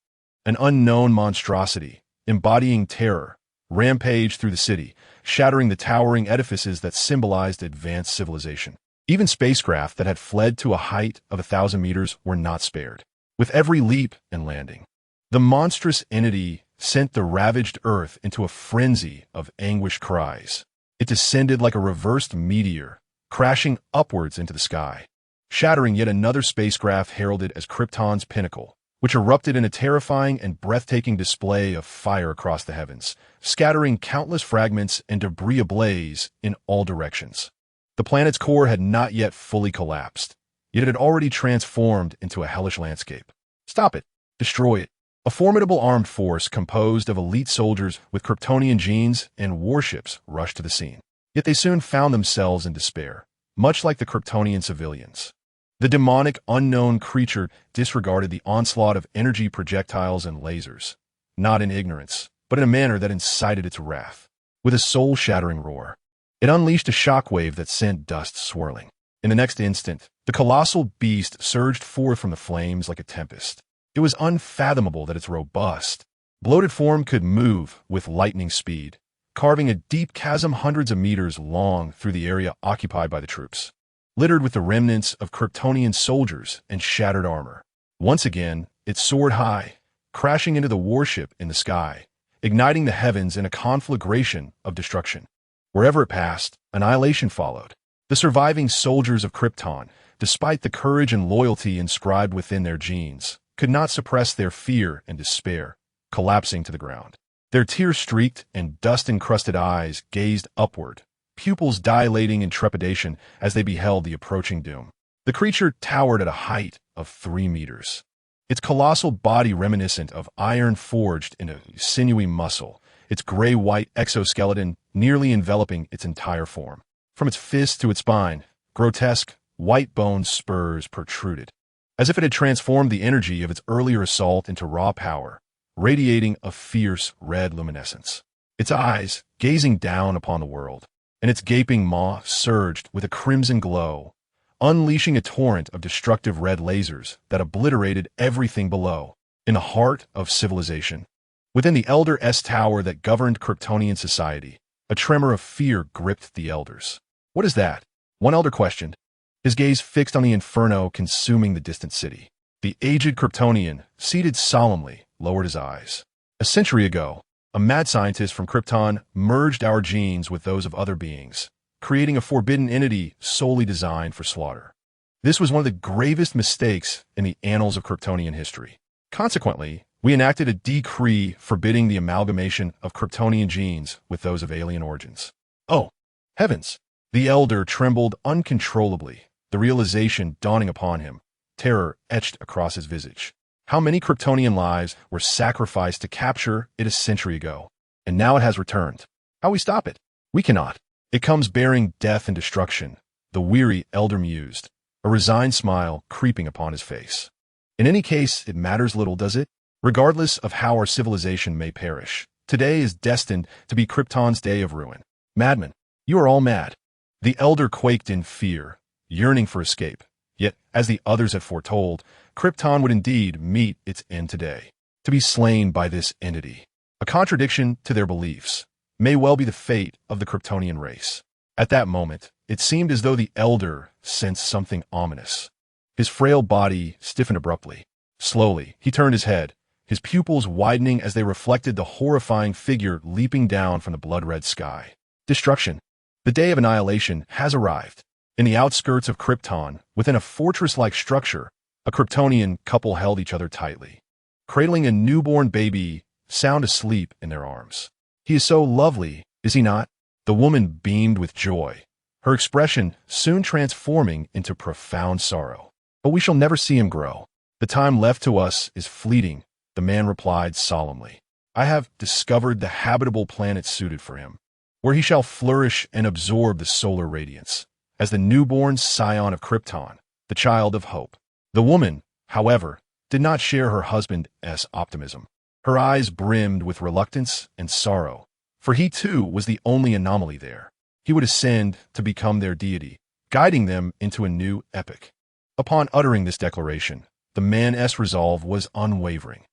An unknown monstrosity, embodying terror, rampaged through the city, shattering the towering edifices that symbolized advanced civilization. Even spacecraft that had fled to a height of 1,000 meters were not spared. With every leap and landing, the monstrous entity sent the ravaged earth into a frenzy of anguished cries. It descended like a reversed meteor, crashing upwards into the sky, shattering yet another spacecraft heralded as Krypton's pinnacle, which erupted in a terrifying and breathtaking display of fire across the heavens, scattering countless fragments and debris ablaze in all directions. The planet's core had not yet fully collapsed, yet it had already transformed into a hellish landscape. Stop it. Destroy it. A formidable armed force composed of elite soldiers with Kryptonian genes and warships rushed to the scene. Yet they soon found themselves in despair, much like the Kryptonian civilians. The demonic, unknown creature disregarded the onslaught of energy projectiles and lasers, not in ignorance, but in a manner that incited its wrath. With a soul-shattering roar, it unleashed a shockwave that sent dust swirling. In the next instant, the colossal beast surged forth from the flames like a tempest. It was unfathomable that its robust, bloated form could move with lightning speed, carving a deep chasm hundreds of meters long through the area occupied by the troops, littered with the remnants of Kryptonian soldiers and shattered armor. Once again, it soared high, crashing into the warship in the sky, igniting the heavens in a conflagration of destruction. Wherever it passed, annihilation followed. The surviving soldiers of Krypton, despite the courage and loyalty inscribed within their genes, could not suppress their fear and despair, collapsing to the ground. Their tear-streaked and dust-encrusted eyes gazed upward, pupils dilating in trepidation as they beheld the approaching doom. The creature towered at a height of 3 meters. Its colossal body reminiscent of iron forged into sinewy muscle, its gray-white exoskeleton nearly enveloping its entire form. From its fists to its spine, grotesque, white-bone spurs protruded, as if it had transformed the energy of its earlier assault into raw power, radiating a fierce red luminescence. Its eyes, gazing down upon the world, and its gaping maw surged with a crimson glow, unleashing a torrent of destructive red lasers that obliterated everything below. In the heart of civilization, within the Elder S Tower that governed Kryptonian society, a tremor of fear gripped the elders. "What is that?" one elder questioned, his gaze fixed on the inferno consuming the distant city. The aged Kryptonian, seated solemnly, lowered his eyes. "A century ago, a mad scientist from Krypton merged our genes with those of other beings, creating a forbidden entity solely designed for slaughter. This was one of the gravest mistakes in the annals of Kryptonian history. Consequently, we enacted a decree forbidding the amalgamation of Kryptonian genes with those of alien origins." "Oh, heavens!" The elder trembled uncontrollably, the realization dawning upon him, terror etched across his visage. How many Kryptonian lives were sacrificed to capture it a century ago, and now it has returned. How we stop it? We cannot. It comes bearing death and destruction, the weary elder mused, a resigned smile creeping upon his face. In any case, it matters little, does it? Regardless of how our civilization may perish, today is destined to be Krypton's day of ruin. Madmen, you are all mad. The elder quaked in fear, yearning for escape. Yet, as the others had foretold, Krypton would indeed meet its end today, to be slain by this entity. A contradiction to their beliefs may well be the fate of the Kryptonian race. At that moment, it seemed as though the elder sensed something ominous. His frail body stiffened abruptly. Slowly, he turned his head, his pupils widening as they reflected the horrifying figure leaping down from the blood-red sky. Destruction. The day of annihilation has arrived. In the outskirts of Krypton, within a fortress-like structure, a Kryptonian couple held each other tightly, cradling a newborn baby sound asleep in their arms. "He is so lovely, is he not?" The woman beamed with joy, her expression soon transforming into profound sorrow. "But we shall never see him grow. The time left to us is fleeting," the man replied solemnly. "I have discovered the habitable planet suited for him, where he shall flourish and absorb the solar radiance, as the newborn scion of Krypton, the child of hope." The woman, however, did not share her husband's optimism. Her eyes brimmed with reluctance and sorrow, for he too was the only anomaly there. He would ascend to become their deity, guiding them into a new epoch. Upon uttering this declaration, the man's resolve was unwavering.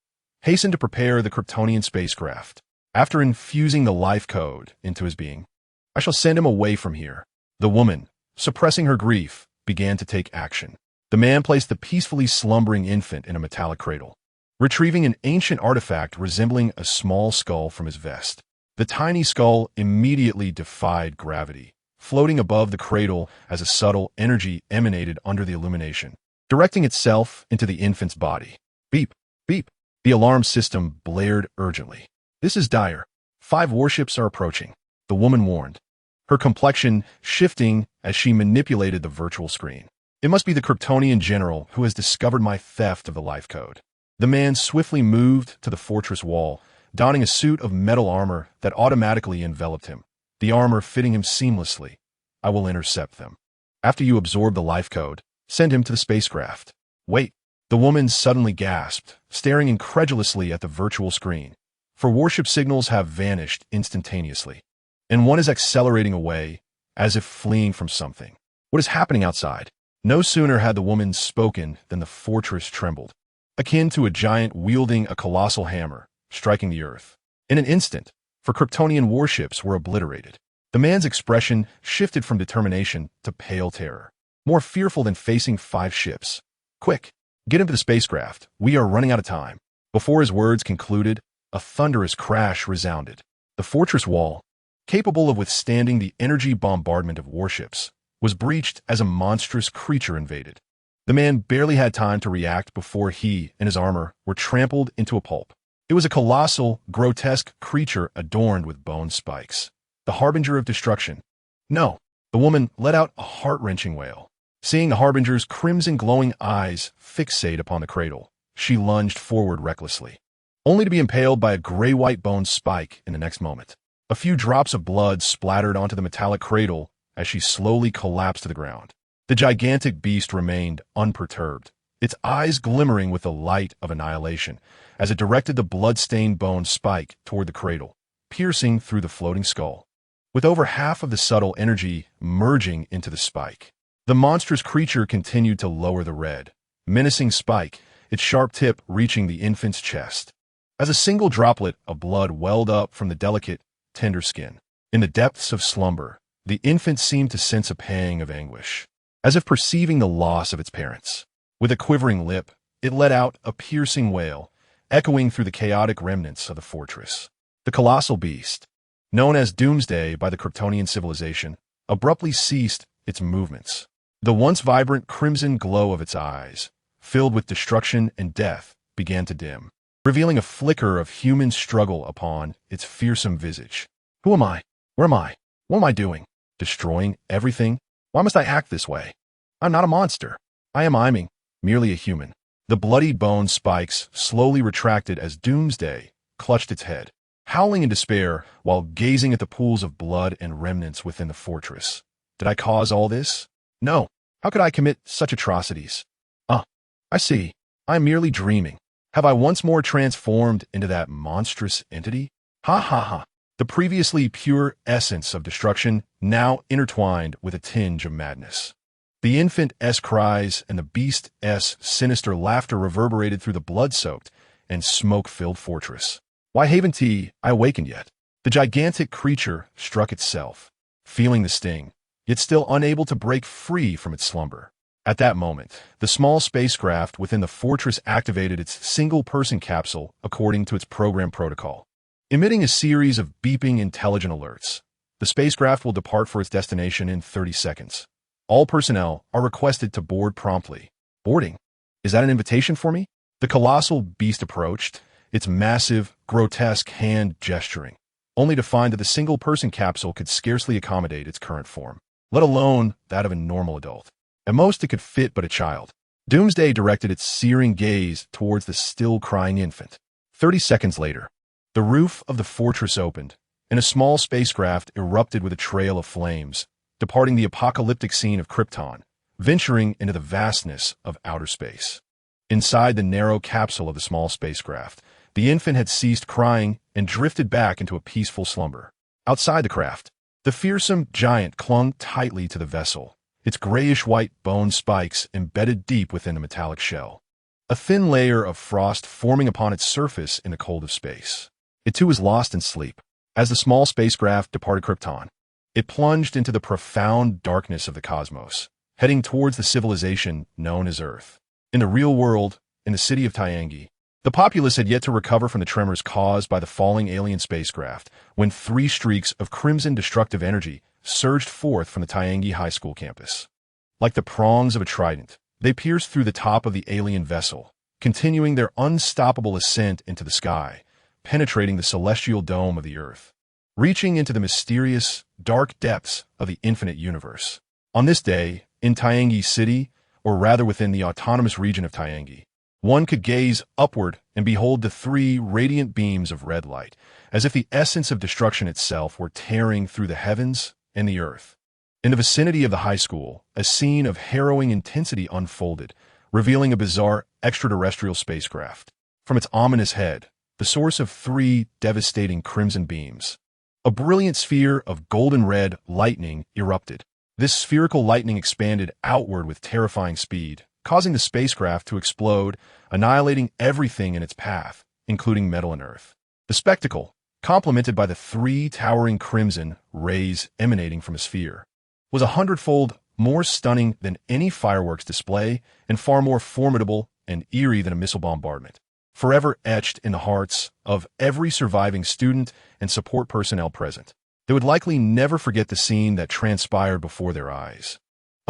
Hasten to prepare the Kryptonian spacecraft. After infusing the life code into his being, I shall send him away from here. The woman, suppressing her grief, began to take action. The man placed the peacefully slumbering infant in a metallic cradle, retrieving an ancient artifact resembling a small skull from his vest. The tiny skull immediately defied gravity, floating above the cradle as a subtle energy emanated under the illumination, directing itself into the infant's body. Beep, beep. The alarm system blared urgently. This is dire. 5 warships are approaching, the woman warned, her complexion shifting as she manipulated the virtual screen. It must be the Kryptonian general who has discovered my theft of the life code. The man swiftly moved to the fortress wall, donning a suit of metal armor that automatically enveloped him, the armor fitting him seamlessly. I will intercept them. After you absorb the life code, send him to the spacecraft. Wait. The woman suddenly gasped, staring incredulously at the virtual screen. For warship signals have vanished instantaneously, and one is accelerating away, as if fleeing from something. What is happening outside? No sooner had the woman spoken than the fortress trembled, akin to a giant wielding a colossal hammer, striking the earth. In an instant, for Kryptonian warships were obliterated. The man's expression shifted from determination to pale terror, more fearful than facing 5 ships. Quick! Get into the spacecraft. We are running out of time. Before his words concluded, a thunderous crash resounded. The fortress wall, capable of withstanding the energy bombardment of warships, was breached as a monstrous creature invaded. The man barely had time to react before he and his armor were trampled into a pulp. It was a colossal, grotesque creature adorned with bone spikes, the harbinger of destruction. No! The woman let out a heart-wrenching wail. Seeing the harbinger's crimson glowing eyes fixate upon the cradle, she lunged forward recklessly, only to be impaled by a gray-white bone spike in the next moment. A few drops of blood splattered onto the metallic cradle as she slowly collapsed to the ground. The gigantic beast remained unperturbed, its eyes glimmering with the light of annihilation as it directed the blood-stained bone spike toward the cradle, piercing through the floating skull, with over half of the subtle energy merging into the spike. The monstrous creature continued to lower the red, menacing spike, its sharp tip reaching the infant's chest. As a single droplet of blood welled up from the delicate, tender skin. In the depths of slumber, the infant seemed to sense a pang of anguish, as if perceiving the loss of its parents. With a quivering lip, it let out a piercing wail, echoing through the chaotic remnants of the fortress. The colossal beast, known as Doomsday by the Kryptonian civilization, abruptly ceased its movements. The once vibrant crimson glow of its eyes, filled with destruction and death, began to dim, revealing a flicker of human struggle upon its fearsome visage. Who am I? Where am I? What am I doing? Destroying everything? Why must I act this way? I'm not a monster. I am Meng, merely a human. The bloodied bone spikes slowly retracted as Doomsday clutched its head, howling in despair while gazing at the pools of blood and remnants within the fortress. Did I cause all this? No. How could I commit such atrocities? I see. I'm merely dreaming. Have I once more transformed into that monstrous entity? Ha ha ha. The previously pure essence of destruction now intertwined with a tinge of madness. The infant's cries and the beast's sinister laughter reverberated through the blood-soaked and smoke-filled fortress. Why haven't I awakened yet? The gigantic creature struck itself, feeling the sting, yet still unable to break free from its slumber. At that moment, the small spacecraft within the fortress activated its single-person capsule according to its program protocol, emitting a series of beeping intelligent alerts. The spacecraft will depart for its destination in 30 seconds. All personnel are requested to board promptly. Boarding? Is that an invitation for me? The colossal beast approached, its massive, grotesque hand gesturing, only to find that the single-person capsule could scarcely accommodate its current form, let alone that of a normal adult. At most, it could fit but a child. Doomsday directed its searing gaze towards the still-crying infant. 30 seconds later, the roof of the fortress opened, and a small spacecraft erupted with a trail of flames, departing the apocalyptic scene of Krypton, venturing into the vastness of outer space. Inside the narrow capsule of the small spacecraft, the infant had ceased crying and drifted back into a peaceful slumber. Outside the craft, the fearsome giant clung tightly to the vessel, its grayish-white bone spikes embedded deep within the metallic shell, a thin layer of frost forming upon its surface in the cold of space. It too was lost in sleep. As the small spacecraft departed Krypton, it plunged into the profound darkness of the cosmos, heading towards the civilization known as Earth. In the real world, in the city of Tiangi, The populace had yet to recover from the tremors caused by the falling alien spacecraft when 3 streaks of crimson destructive energy surged forth from the Tiangi High School campus. Like the prongs of a trident, they pierced through the top of the alien vessel, continuing their unstoppable ascent into the sky, penetrating the celestial dome of the Earth, reaching into the mysterious, dark depths of the infinite universe. On this day, in Tiangi City, or rather within the autonomous region of Tiangi, one could gaze upward and behold the 3 radiant beams of red light, as if the essence of destruction itself were tearing through the heavens and the earth. In the vicinity of the high school, a scene of harrowing intensity unfolded, revealing a bizarre extraterrestrial spacecraft. From its ominous head, the source of 3 devastating crimson beams, a brilliant sphere of golden-red lightning erupted. This spherical lightning expanded outward with terrifying speed, causing the spacecraft to explode, annihilating everything in its path, including metal and earth. The spectacle, complemented by the 3 towering crimson rays emanating from a sphere, was 100-fold more stunning than any fireworks display and far more formidable and eerie than a missile bombardment, forever etched in the hearts of every surviving student and support personnel present. They would likely never forget the scene that transpired before their eyes.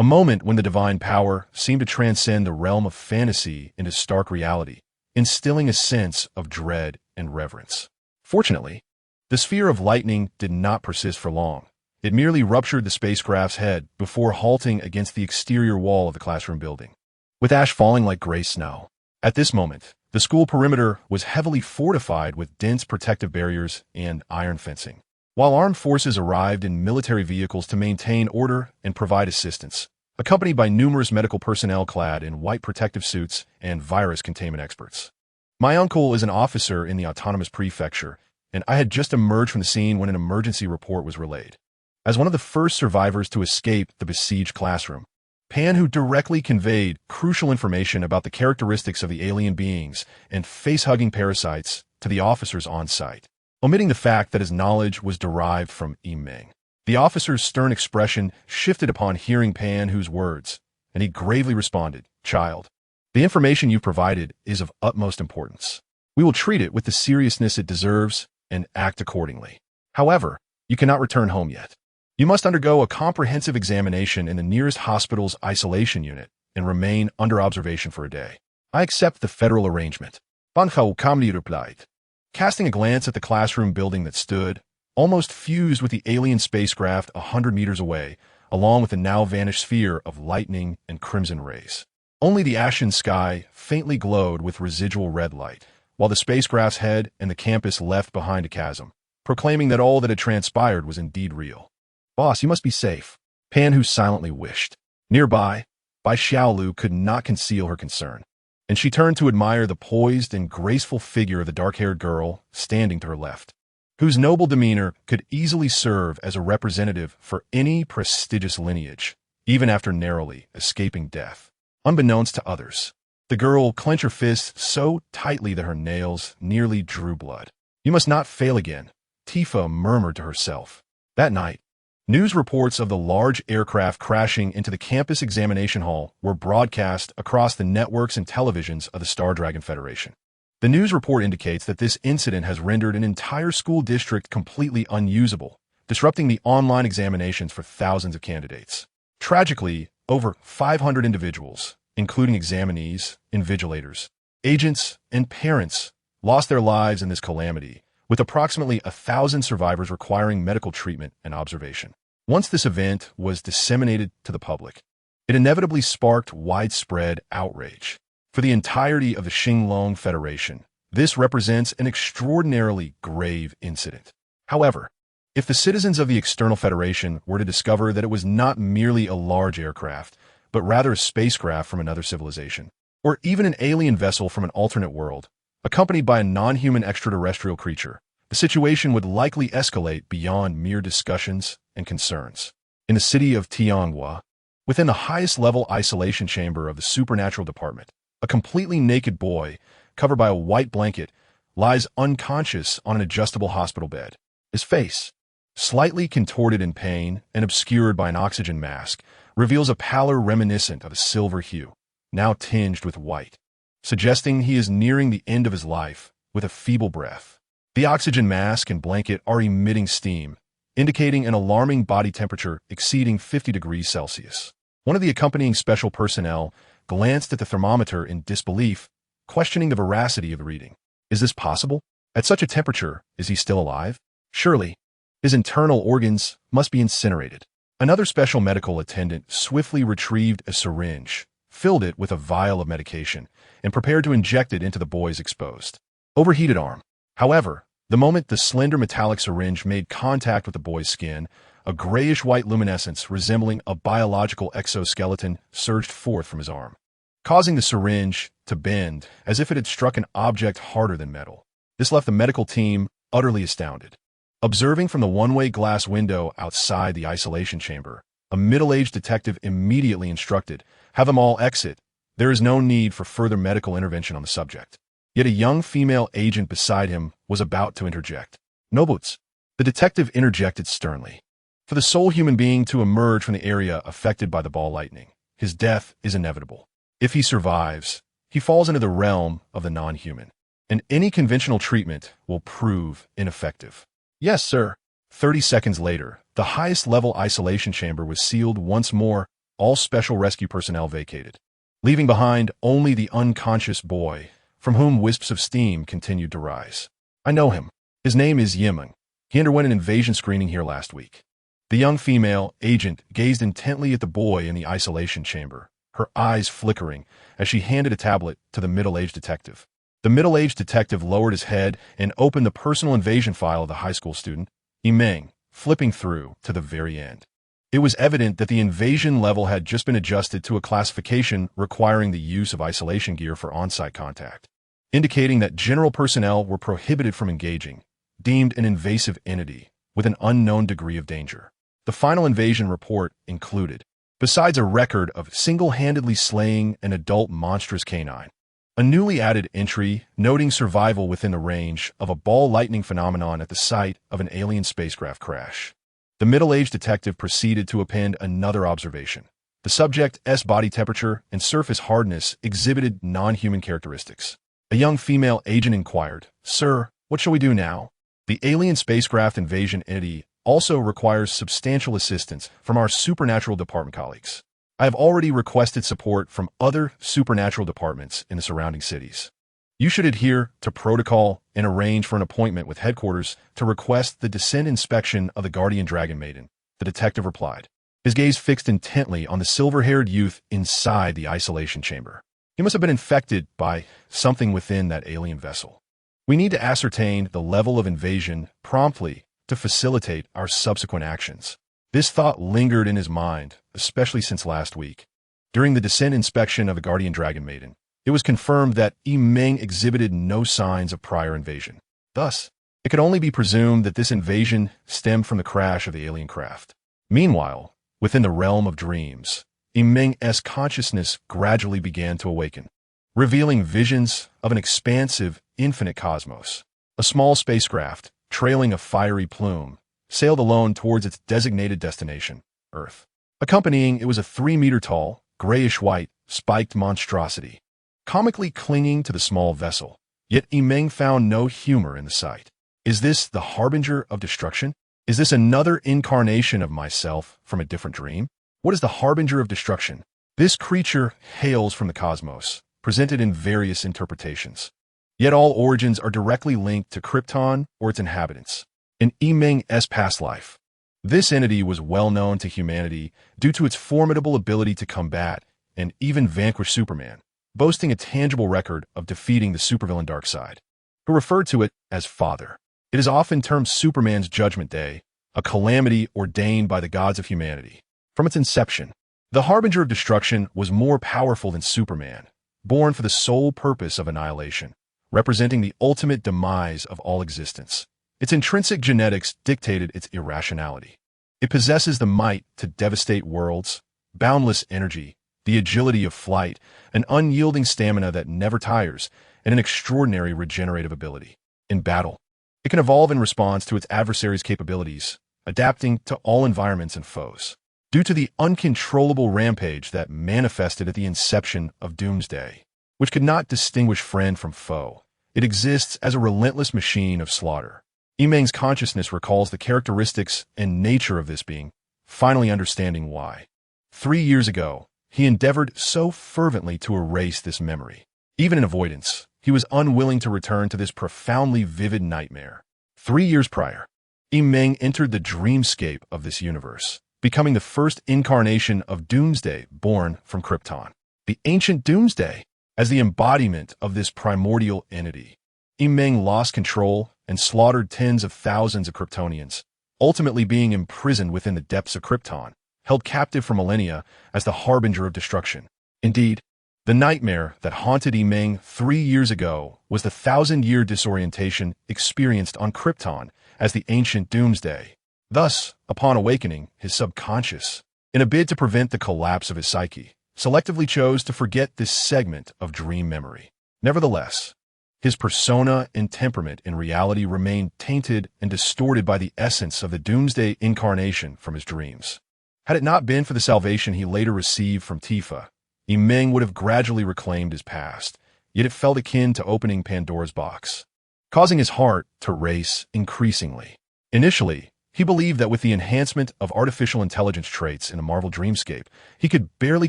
A moment when the divine power seemed to transcend the realm of fantasy into stark reality, instilling a sense of dread and reverence. Fortunately, the sphere of lightning did not persist for long. It merely ruptured the spacecraft's head before halting against the exterior wall of the classroom building, with ash falling like gray snow. At this moment, the school perimeter was heavily fortified with dense protective barriers and iron fencing, while armed forces arrived in military vehicles to maintain order and provide assistance, accompanied by numerous medical personnel clad in white protective suits and virus containment experts. My uncle is an officer in the autonomous prefecture, and I had just emerged from the scene when an emergency report was relayed. As one of the first survivors to escape the besieged classroom, Pan, who directly conveyed crucial information about the characteristics of the alien beings and face-hugging parasites to the officers on site, omitting the fact that his knowledge was derived from Meng. The officer's stern expression shifted upon hearing Pan Hu's words, and he gravely responded, "Child, the information you provided is of utmost importance. We will treat it with the seriousness it deserves and act accordingly. However, you cannot return home yet. You must undergo a comprehensive examination in the nearest hospital's isolation unit and remain under observation for a day. I accept the federal arrangement." Ban Hao calmly replied, casting a glance at the classroom building that stood, almost fused with the alien spacecraft 100 meters away, along with the now-vanished sphere of lightning and crimson rays. Only the ashen sky faintly glowed with residual red light, while the spacecraft's head and the campus left behind a chasm, proclaiming that all that had transpired was indeed real. "Boss, you must be safe," Pan Hu silently wished. Nearby, Bai Xiaolu could not conceal her concern, and she turned to admire the poised and graceful figure of the dark-haired girl standing to her left, whose noble demeanor could easily serve as a representative for any prestigious lineage, even after narrowly escaping death. Unbeknownst to others, the girl clenched her fists so tightly that her nails nearly drew blood. "You must not fail again," Tifa murmured to herself. That night, news reports of the large aircraft crashing into the campus examination hall were broadcast across the networks and televisions of the Star Dragon Federation. The news report indicates that this incident has rendered an entire school district completely unusable, disrupting the online examinations for thousands of candidates. Tragically, over 500 individuals, including examinees, invigilators, agents, and parents, lost their lives in this calamity, with approximately 1,000 survivors requiring medical treatment and observation. Once this event was disseminated to the public, it inevitably sparked widespread outrage. For the entirety of the Xinglong Federation, this represents an extraordinarily grave incident. However, if the citizens of the External Federation were to discover that it was not merely a large aircraft, but rather a spacecraft from another civilization, or even an alien vessel from an alternate world, accompanied by a non-human extraterrestrial creature, the situation would likely escalate beyond mere discussions and concerns. In the city of Tianghua, within the highest-level isolation chamber of the Supernatural Department, a completely naked boy, covered by a white blanket, lies unconscious on an adjustable hospital bed. His face, slightly contorted in pain and obscured by an oxygen mask, reveals a pallor reminiscent of a silver hue, now tinged with white. suggesting he is nearing the end of his life with a feeble breath. The oxygen mask and blanket are emitting steam, indicating an alarming body temperature exceeding 50 degrees Celsius. One of the accompanying special personnel glanced at the thermometer in disbelief, questioning the veracity of the reading. Is this possible? At such a temperature, is he still alive? Surely, his internal organs must be incinerated. Another special medical attendant swiftly retrieved a syringe, filled it with a vial of medication, and prepared to inject it into the boy's exposed, overheated arm. However, the moment the slender metallic syringe made contact with the boy's skin, a grayish-white luminescence resembling a biological exoskeleton surged forth from his arm, causing the syringe to bend as if it had struck an object harder than metal. This left the medical team utterly astounded. Observing from the one-way glass window outside the isolation chamber, a middle-aged detective immediately instructed, "Have them all exit. There is no need for further medical intervention on the subject." Yet a young female agent beside him was about to interject. "No boots." The detective interjected sternly. For the sole human being to emerge from the area affected by the ball lightning, his death is inevitable. If he survives, he falls into the realm of the non-human, and any conventional treatment will prove ineffective. "Yes, sir." 30 seconds later, the highest-level isolation chamber was sealed once more. All special rescue personnel vacated, leaving behind only the unconscious boy, from whom wisps of steam continued to rise. "I know him. His name is Meng. He underwent an invasion screening here last week." The young female agent gazed intently at the boy in the isolation chamber, her eyes flickering as she handed a tablet to the middle-aged detective. The middle-aged detective lowered his head and opened the personal invasion file of the high school student, Meng, flipping through to the very end. It was evident that the invasion level had just been adjusted to a classification requiring the use of isolation gear for on-site contact, indicating that general personnel were prohibited from engaging, deemed an invasive entity with an unknown degree of danger. The final invasion report included, besides a record of single-handedly slaying an adult monstrous canine, a newly added entry noting survival within the range of a ball lightning phenomenon at the site of an alien spacecraft crash. The middle-aged detective proceeded to append another observation. The subject's body temperature and surface hardness exhibited non-human characteristics. A young female agent inquired, "Sir, what shall we do now?" The alien spacecraft invasion entity also requires substantial assistance from our supernatural department colleagues. I have already requested support from other supernatural departments in the surrounding cities. You should adhere to protocol and arrange for an appointment with headquarters to request the descent inspection of the Guardian Dragon Maiden, the detective replied, his gaze fixed intently on the silver-haired youth inside the isolation chamber. He must have been infected by something within that alien vessel. We need to ascertain the level of invasion promptly to facilitate our subsequent actions. This thought lingered in his mind, especially since last week. During the descent inspection of the Guardian Dragon Maiden, it was confirmed that Meng exhibited no signs of prior invasion. Thus, it could only be presumed that this invasion stemmed from the crash of the alien craft. Meanwhile, within the realm of dreams, Meng's consciousness gradually began to awaken, revealing visions of an expansive, infinite cosmos. A small spacecraft, trailing a fiery plume, sailed alone towards its designated destination, Earth. Accompanying it was a 3-meter-tall, grayish-white, spiked monstrosity, comically clinging to the small vessel. Yet Meng found no humor in the sight. Is this the harbinger of destruction? Is this another incarnation of myself from a different dream? What is the harbinger of destruction? This creature hails from the cosmos, presented in various interpretations. Yet all origins are directly linked to Krypton or its inhabitants. In Meng's past life, this entity was well known to humanity due to its formidable ability to combat and even vanquish Superman, boasting a tangible record of defeating the supervillain Darkseid, who referred to it as Father. It is often termed Superman's Judgment Day, a calamity ordained by the gods of humanity. From its inception, the Harbinger of Destruction was more powerful than Superman, born for the sole purpose of annihilation, representing the ultimate demise of all existence. Its intrinsic genetics dictated its irrationality. It possesses the might to devastate worlds, boundless energy, the agility of flight, an unyielding stamina that never tires, and an extraordinary regenerative ability. In battle, it can evolve in response to its adversary's capabilities, adapting to all environments and foes. Due to the uncontrollable rampage that manifested at the inception of Doomsday, which could not distinguish friend from foe. It exists as a relentless machine of slaughter. Meng's consciousness recalls the characteristics and nature of this being, finally understanding why. 3 years ago, he endeavored so fervently to erase this memory. Even in avoidance, he was unwilling to return to this profoundly vivid nightmare. 3 years prior, Meng entered the dreamscape of this universe, becoming the first incarnation of Doomsday born from Krypton. The ancient Doomsday, as the embodiment of this primordial entity. Meng lost control and slaughtered tens of thousands of Kryptonians, ultimately being imprisoned within the depths of Krypton, held captive for millennia as the harbinger of destruction. Indeed, the nightmare that haunted Meng 3 years ago was the 1,000-year disorientation experienced on Krypton as the ancient Doomsday. Thus, upon awakening, his subconscious, in a bid to prevent the collapse of his psyche, selectively chose to forget this segment of dream memory. Nevertheless, his persona and temperament in reality remained tainted and distorted by the essence of the Doomsday incarnation from his dreams. Had it not been for the salvation he later received from Tifa, Meng would have gradually reclaimed his past, yet it felt akin to opening Pandora's box, causing his heart to race increasingly. Initially, he believed that with the enhancement of artificial intelligence traits in a Marvel dreamscape, he could barely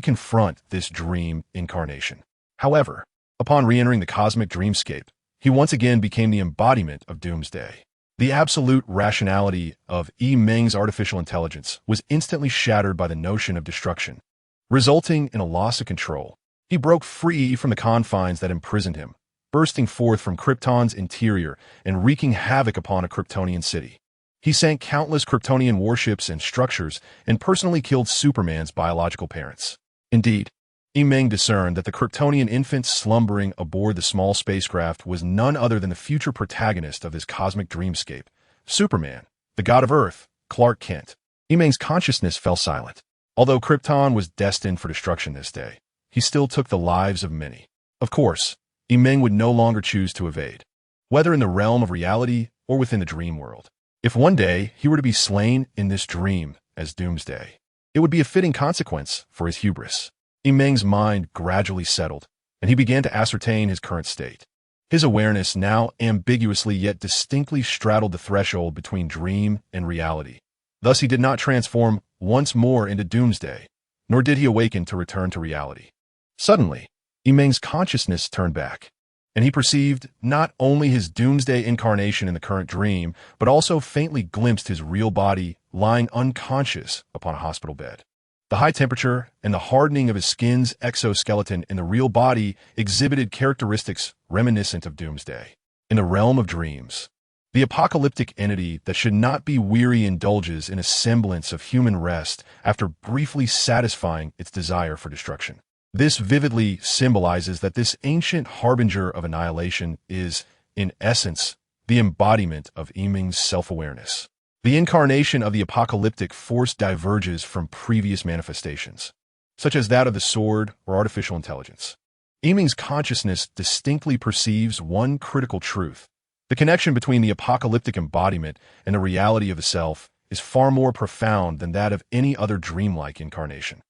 confront this dream incarnation. However, upon re-entering the cosmic dreamscape, he once again became the embodiment of Doomsday. The absolute rationality of Meng's artificial intelligence was instantly shattered by the notion of destruction, resulting in a loss of control. He broke free from the confines that imprisoned him, bursting forth from Krypton's interior and wreaking havoc upon a Kryptonian city. He sank countless Kryptonian warships and structures and personally killed Superman's biological parents. Indeed, Meng discerned that the Kryptonian infant slumbering aboard the small spacecraft was none other than the future protagonist of this cosmic dreamscape, Superman, the god of Earth, Clark Kent. Meng's consciousness fell silent. Although Krypton was destined for destruction this day, he still took the lives of many. Of course, Meng would no longer choose to evade, whether in the realm of reality or within the dream world. If one day he were to be slain in this dream as Doomsday, it would be a fitting consequence for his hubris. Meng's mind gradually settled, and he began to ascertain his current state. His awareness now ambiguously yet distinctly straddled the threshold between dream and reality. Thus he did not transform once more into Doomsday, nor did he awaken to return to reality. Suddenly, Meng's consciousness turned back, and he perceived not only his Doomsday incarnation in the current dream, but also faintly glimpsed his real body lying unconscious upon a hospital bed. The high temperature and the hardening of his skin's exoskeleton in the real body exhibited characteristics reminiscent of Doomsday. In the realm of dreams, the apocalyptic entity that should not be weary indulges in a semblance of human rest after briefly satisfying its desire for destruction. This vividly symbolizes that this ancient harbinger of annihilation is, in essence, the embodiment of Meng's self-awareness. The incarnation of the apocalyptic force diverges from previous manifestations, such as that of the sword or artificial intelligence. Meng's consciousness distinctly perceives one critical truth. The connection between the apocalyptic embodiment and the reality of the self is far more profound than that of any other dreamlike incarnation.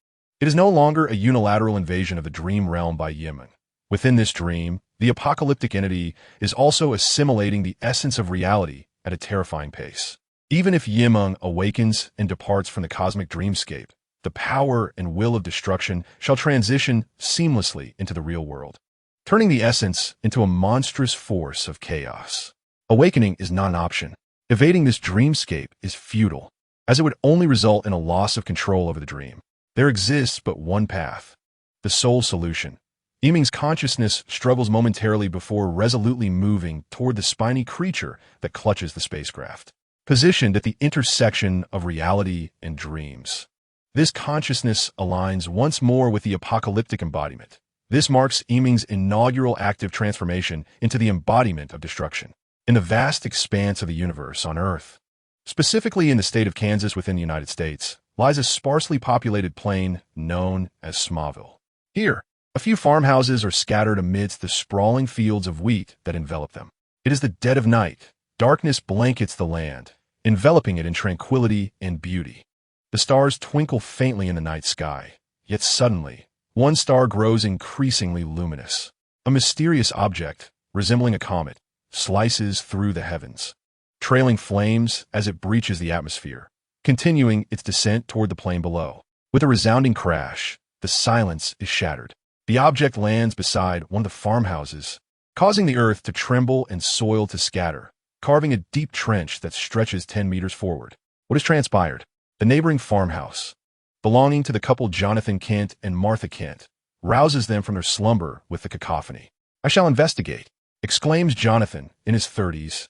It is no longer a unilateral invasion of the dream realm by Meng. Within this dream, the apocalyptic entity is also assimilating the essence of reality at a terrifying pace. Even if Meng awakens and departs from the cosmic dreamscape, the power and will of destruction shall transition seamlessly into the real world, turning the essence into a monstrous force of chaos. Awakening is not an option. Evading this dreamscape is futile, as it would only result in a loss of control over the dream. There exists but one path, the sole solution. Meng's consciousness struggles momentarily before resolutely moving toward the spiny creature that clutches the spacecraft, positioned at the intersection of reality and dreams. This consciousness aligns once more with the apocalyptic embodiment. This marks Meng's inaugural active transformation into the embodiment of destruction. In the vast expanse of the universe on Earth, specifically in the state of Kansas within the United States, lies a sparsely populated plain known as Smallville. Here, a few farmhouses are scattered amidst the sprawling fields of wheat that envelop them. It is the dead of night. Darkness blankets the land, enveloping it in tranquility and beauty. The stars twinkle faintly in the night sky, yet suddenly, one star grows increasingly luminous. A mysterious object, resembling a comet, slices through the heavens, trailing flames as it breaches the atmosphere, continuing its descent toward the plane below. With a resounding crash, the silence is shattered. The object lands beside one of the farmhouses, causing the earth to tremble and soil to scatter, carving a deep trench that stretches 10 meters forward. What has transpired? The neighboring farmhouse, belonging to the couple Jonathan Kent and Martha Kent, rouses them from their slumber with the cacophony. "I shall investigate," exclaims Jonathan in his 30s,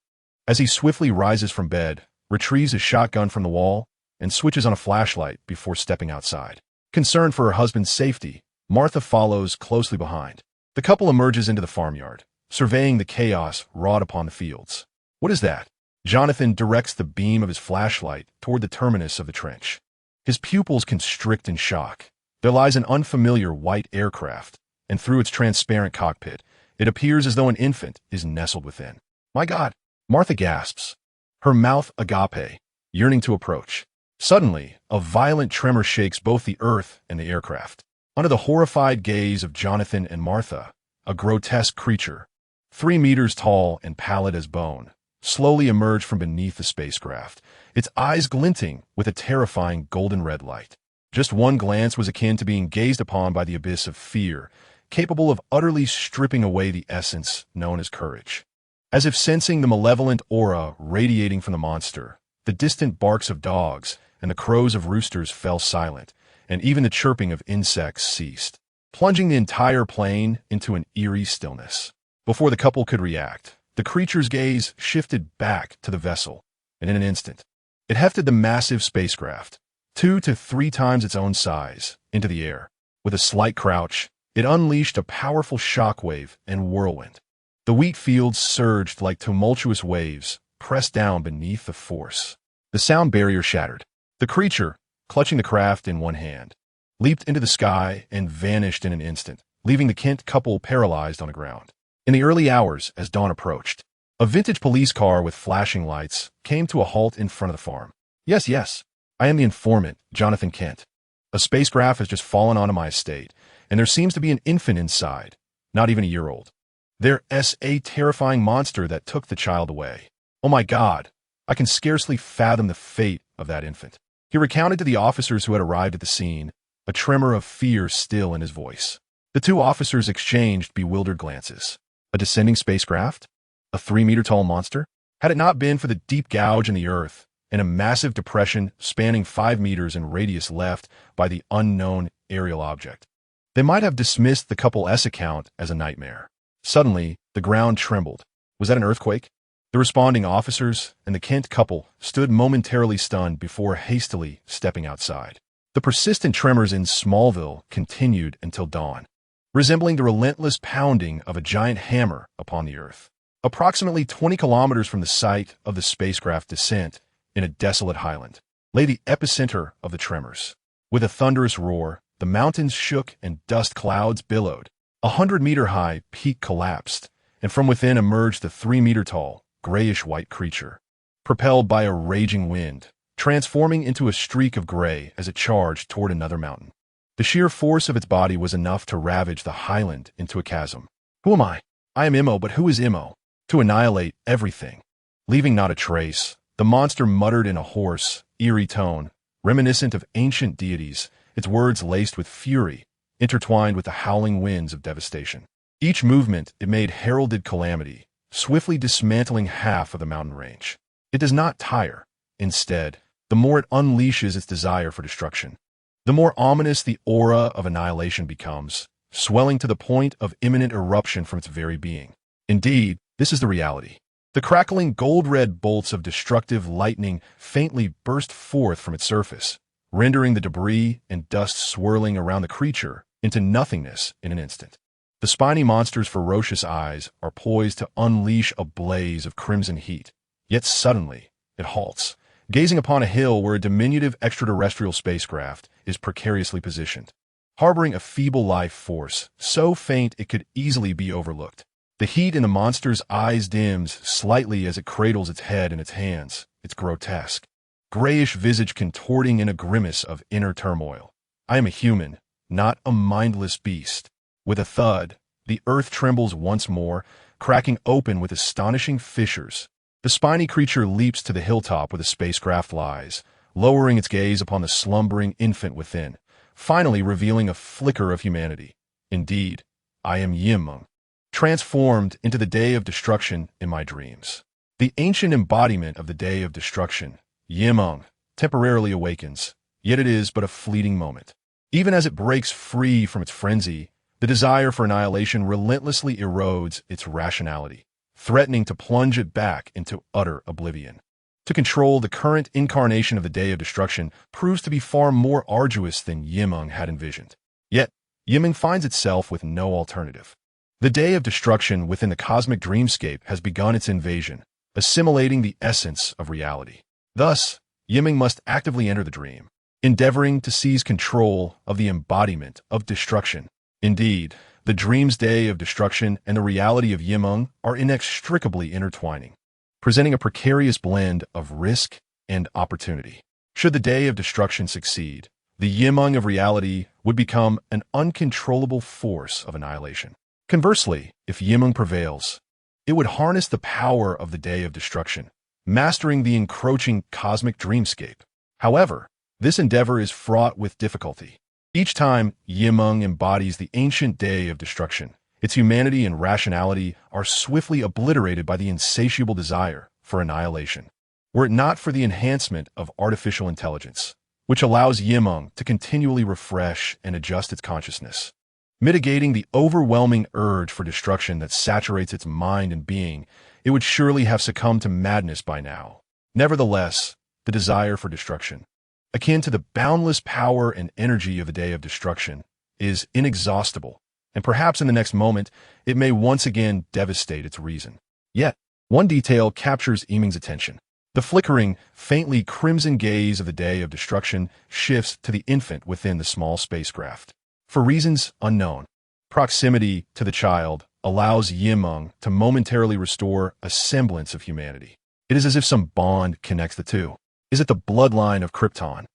as he swiftly rises from bed, retrieves his shotgun from the wall, and switches on a flashlight before stepping outside. Concerned for her husband's safety, Martha follows closely behind. The couple emerges into the farmyard, surveying the chaos wrought upon the fields. "What is that?" Jonathan directs the beam of his flashlight toward the terminus of the trench. His pupils constrict in shock. There lies an unfamiliar white aircraft, and through its transparent cockpit, it appears as though an infant is nestled within. "My God!" Martha gasps, her mouth agape, yearning to approach. Suddenly, a violent tremor shakes both the earth and the aircraft. Under the horrified gaze of Jonathan and Martha, a grotesque creature, 3 meters tall and pallid as bone, slowly emerged from beneath the spacecraft, its eyes glinting with a terrifying golden red light. Just one glance was akin to being gazed upon by the abyss of fear, capable of utterly stripping away the essence known as courage. As if sensing the malevolent aura radiating from the monster, the distant barks of dogs and the crows of roosters fell silent, and even the chirping of insects ceased, plunging the entire plane into an eerie stillness. Before the couple could react, the creature's gaze shifted back to the vessel, and in an instant, it hefted the massive spacecraft, 2 to 3 times its own size, into the air. With a slight crouch, it unleashed a powerful shockwave and whirlwind. The wheat fields surged like tumultuous waves, pressed down beneath the force. The sound barrier shattered. The creature, clutching the craft in one hand, leaped into the sky and vanished in an instant, leaving the Kent couple paralyzed on the ground. In the early hours, as dawn approached, a vintage police car with flashing lights came to a halt in front of the farm. Yes, I am the informant, Jonathan Kent. A spacecraft has just fallen onto my estate, and there seems to be an infant inside, not even a year old. There's a terrifying monster that took the child away. Oh my God, I can scarcely fathom the fate of that infant. He recounted to the officers who had arrived at the scene, a tremor of fear still in his voice. The 2 officers exchanged bewildered glances. A descending spacecraft? A 3-meter-tall monster? Had it not been for the deep gouge in the earth and a massive depression spanning 5 meters in radius left by the unknown aerial object, they might have dismissed the couple's account as a nightmare. Suddenly, the ground trembled. Was that an earthquake? The responding officers and the Kent couple stood momentarily stunned before hastily stepping outside. The persistent tremors in Smallville continued until dawn, resembling the relentless pounding of a giant hammer upon the earth. Approximately 20 kilometers from the site of the spacecraft descent, in a desolate highland, lay the epicenter of the tremors. With a thunderous roar, the mountains shook and dust clouds billowed. 100-meter-high peak collapsed, and from within emerged the 3-meter-tall, grayish-white creature, propelled by a raging wind, transforming into a streak of gray as it charged toward another mountain. The sheer force of its body was enough to ravage the highland into a chasm. Who am I? I am Immo, but who is Immo? To annihilate everything. Leaving not a trace, the monster muttered in a hoarse, eerie tone, reminiscent of ancient deities, its words laced with fury, intertwined with the howling winds of devastation. Each movement it made heralded calamity, swiftly dismantling half of the mountain range. It does not tire. Instead, the more it unleashes its desire for destruction, the more ominous the aura of annihilation becomes, swelling to the point of imminent eruption from its very being. Indeed, this is the reality. The crackling gold-red bolts of destructive lightning faintly burst forth from its surface, rendering the debris and dust swirling around the creature into nothingness in an instant. The spiny monster's ferocious eyes are poised to unleash a blaze of crimson heat, yet suddenly it halts, gazing upon a hill where a diminutive extraterrestrial spacecraft is precariously positioned, harboring a feeble life force so faint it could easily be overlooked. The heat in the monster's eyes dims slightly as it cradles its head in its hands, its grotesque, grayish visage contorting in a grimace of inner turmoil. I am a human, not a mindless beast. With a thud, the earth trembles once more, cracking open with astonishing fissures. The spiny creature leaps to the hilltop where the spacecraft lies, lowering its gaze upon the slumbering infant within, finally revealing a flicker of humanity. Indeed, I am Meng, transformed into the day of destruction in my dreams. The ancient embodiment of the day of destruction, Meng, temporarily awakens, yet it is but a fleeting moment. Even as it breaks free from its frenzy, the desire for annihilation relentlessly erodes its rationality, threatening to plunge it back into utter oblivion. To control the current incarnation of the Day of Destruction proves to be far more arduous than Meng had envisioned. Yet, Meng finds itself with no alternative. The Day of Destruction within the cosmic dreamscape has begun its invasion, assimilating the essence of reality. Thus, Meng must actively enter the dream, endeavoring to seize control of the embodiment of destruction. Indeed, the dream's Day of Destruction and the reality of Meng are inextricably intertwining, presenting a precarious blend of risk and opportunity. Should the Day of Destruction succeed, the Meng of reality would become an uncontrollable force of annihilation. Conversely, if Meng prevails, it would harness the power of the Day of Destruction, mastering the encroaching cosmic dreamscape. However, this endeavor is fraught with difficulty. Each time Meng embodies the ancient Day of Destruction, its humanity and rationality are swiftly obliterated by the insatiable desire for annihilation. Were it not for the enhancement of artificial intelligence, which allows Meng to continually refresh and adjust its consciousness, mitigating the overwhelming urge for destruction that saturates its mind and being, it would surely have succumbed to madness by now. Nevertheless, the desire for destruction, akin to the boundless power and energy of the Day of Destruction, is inexhaustible, and perhaps in the next moment, it may once again devastate its reason. Yet, one detail captures Meng's attention. The flickering, faintly crimson gaze of the Day of Destruction shifts to the infant within the small spacecraft. For reasons unknown, proximity to the child allows Meng to momentarily restore a semblance of humanity. It is as if some bond connects the two. Is it the bloodline of Krypton,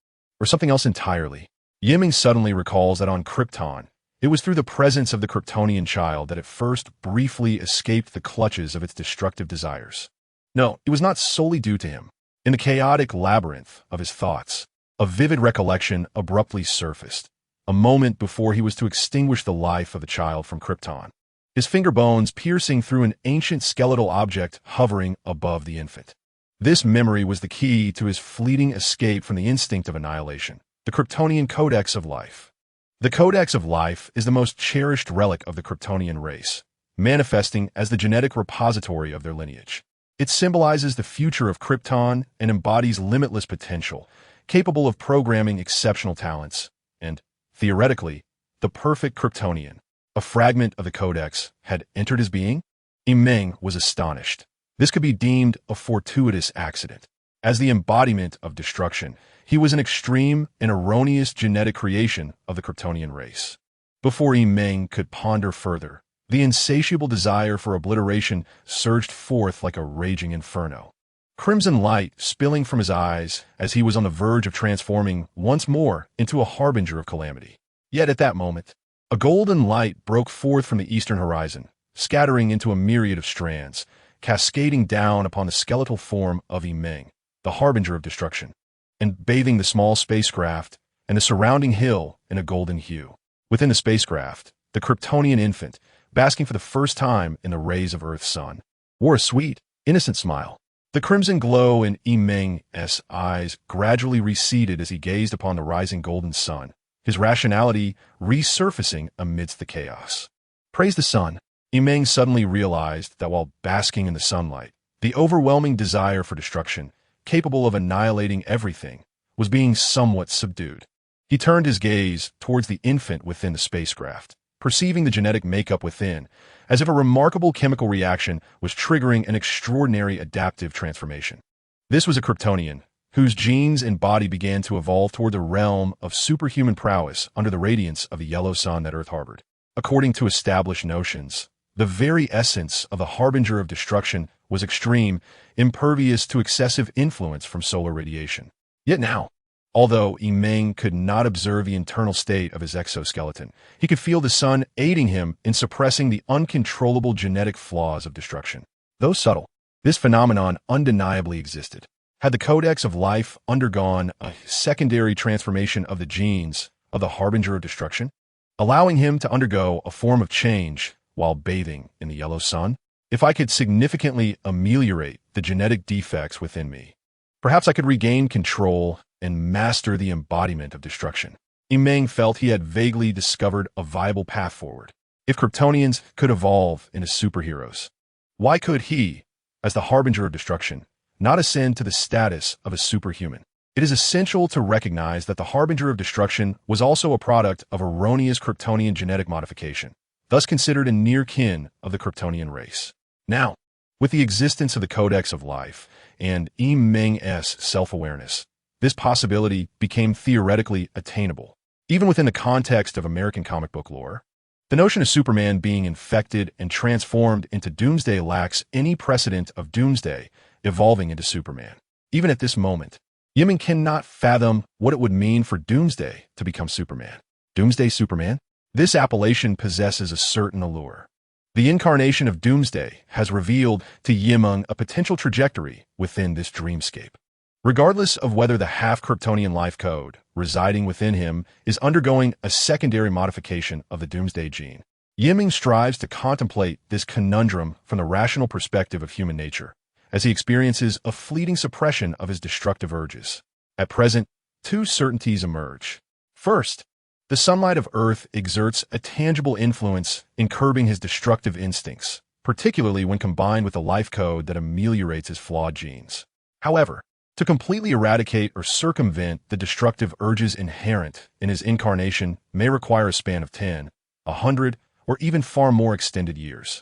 or something else entirely? Meng suddenly recalls that on Krypton, it was through the presence of the Kryptonian child that it first briefly escaped the clutches of its destructive desires. No, it was not solely due to him. In the chaotic labyrinth of his thoughts, a vivid recollection abruptly surfaced, a moment before he was to extinguish the life of the child from Krypton, his finger bones piercing through an ancient skeletal object hovering above the infant. This memory was the key to his fleeting escape from the instinct of annihilation, the Kryptonian Codex of Life. The Codex of Life is the most cherished relic of the Kryptonian race, manifesting as the genetic repository of their lineage. It symbolizes the future of Krypton and embodies limitless potential, capable of programming exceptional talents, and, theoretically, the perfect Kryptonian. A fragment of the Codex had entered his being? Meng was astonished. This could be deemed a fortuitous accident. As the embodiment of destruction, he was an extreme and erroneous genetic creation of the Kryptonian race. Before Meng could ponder further, the insatiable desire for obliteration surged forth like a raging inferno. Crimson light spilling from his eyes as he was on the verge of transforming once more into a harbinger of calamity. Yet at that moment, a golden light broke forth from the eastern horizon, scattering into a myriad of strands, cascading down upon the skeletal form of Meng, the harbinger of destruction, and bathing the small spacecraft and the surrounding hill in a golden hue. Within the spacecraft, the Kryptonian infant, basking for the first time in the rays of Earth's sun, wore a sweet, innocent smile. The crimson glow in Meng's eyes gradually receded as he gazed upon the rising golden sun, his rationality resurfacing amidst the chaos. Praise the sun. Meng suddenly realized that while basking in the sunlight, the overwhelming desire for destruction, capable of annihilating everything, was being somewhat subdued. He turned his gaze towards the infant within the spacecraft, perceiving the genetic makeup within, as if a remarkable chemical reaction was triggering an extraordinary adaptive transformation. This was a Kryptonian, whose genes and body began to evolve toward the realm of superhuman prowess under the radiance of the yellow sun that Earth harbored. According to established notions, the very essence of the harbinger of destruction was extreme, impervious to excessive influence from solar radiation. Yet now, Although Meng could not observe the internal state of his exoskeleton, he could feel the sun aiding him in suppressing the uncontrollable genetic flaws of destruction. Though subtle, this phenomenon undeniably existed. Had the Codex of Life undergone a secondary transformation of the genes of the Harbinger of Destruction, allowing him to undergo a form of change while bathing in the yellow sun? If I could significantly ameliorate the genetic defects within me, perhaps I could regain control and master the embodiment of destruction. Meng felt he had vaguely discovered a viable path forward. If Kryptonians could evolve into superheroes, why could he, as the Harbinger of Destruction, not ascend to the status of a superhuman? It is essential to recognize that the Harbinger of Destruction was also a product of erroneous Kryptonian genetic modification, thus considered a near kin of the Kryptonian race. Now, with the existence of the Codex of Life and Meng's self-awareness, this possibility became theoretically attainable. Even within the context of American comic book lore, the notion of Superman being infected and transformed into Doomsday lacks any precedent of Doomsday evolving into Superman. Even at this moment, Meng cannot fathom what it would mean for Doomsday to become Superman. Doomsday Superman? This appellation possesses a certain allure. The incarnation of Doomsday has revealed to Meng a potential trajectory within this dreamscape. Regardless of whether the half-Kryptonian life code residing within him is undergoing a secondary modification of the Doomsday gene, Meng strives to contemplate this conundrum from the rational perspective of human nature, as he experiences a fleeting suppression of his destructive urges. At present, two certainties emerge. First, the sunlight of Earth exerts a tangible influence in curbing his destructive instincts, particularly when combined with a life code that ameliorates his flawed genes. However, to completely eradicate or circumvent the destructive urges inherent in his incarnation may require a span of 10, 100, or even far more extended years.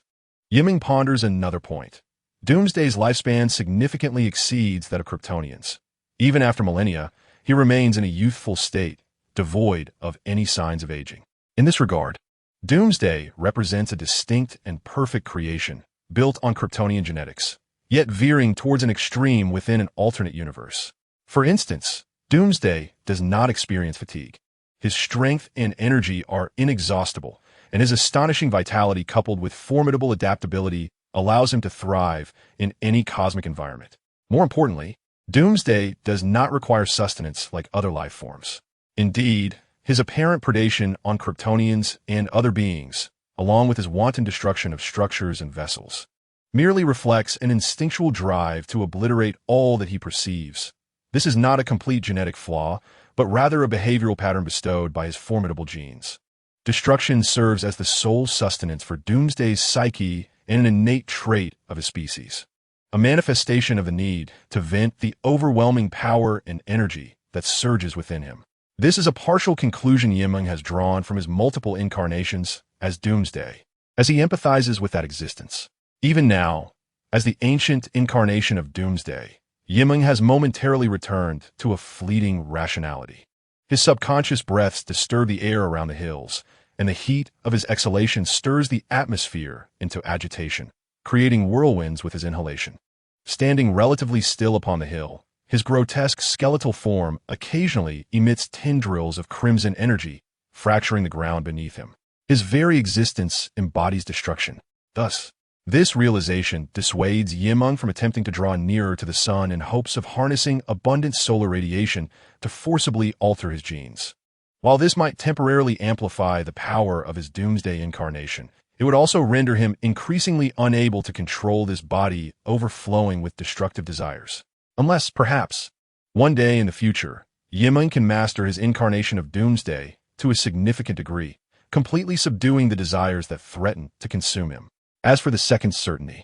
Meng ponders another point. Doomsday's lifespan significantly exceeds that of Kryptonians. Even after millennia, he remains in a youthful state, devoid of any signs of aging. In this regard, Doomsday represents a distinct and perfect creation, built on Kryptonian genetics, yet veering towards an extreme within an alternate universe. For instance, Doomsday does not experience fatigue. His strength and energy are inexhaustible, and his astonishing vitality coupled with formidable adaptability allows him to thrive in any cosmic environment. More importantly, Doomsday does not require sustenance like other life forms. Indeed, his apparent predation on Kryptonians and other beings, along with his wanton destruction of structures and vessels, merely reflects an instinctual drive to obliterate all that he perceives. This is not a complete genetic flaw, but rather a behavioral pattern bestowed by his formidable genes. Destruction serves as the sole sustenance for Doomsday's psyche and an innate trait of his species, a manifestation of the need to vent the overwhelming power and energy that surges within him. This is a partial conclusion Meng has drawn from his multiple incarnations as Doomsday, as he empathizes with that existence. Even now, as the ancient incarnation of Doomsday, Meng has momentarily returned to a fleeting rationality. His subconscious breaths disturb the air around the hills, and the heat of his exhalation stirs the atmosphere into agitation, creating whirlwinds with his inhalation. Standing relatively still upon the hill, his grotesque skeletal form occasionally emits tendrils of crimson energy, fracturing the ground beneath him. His very existence embodies destruction. Thus, this realization dissuades Meng from attempting to draw nearer to the sun in hopes of harnessing abundant solar radiation to forcibly alter his genes. While this might temporarily amplify the power of his Doomsday incarnation, it would also render him increasingly unable to control this body overflowing with destructive desires. Unless, perhaps, one day in the future, Meng can master his incarnation of Doomsday to a significant degree, completely subduing the desires that threaten to consume him. As for the second certainty,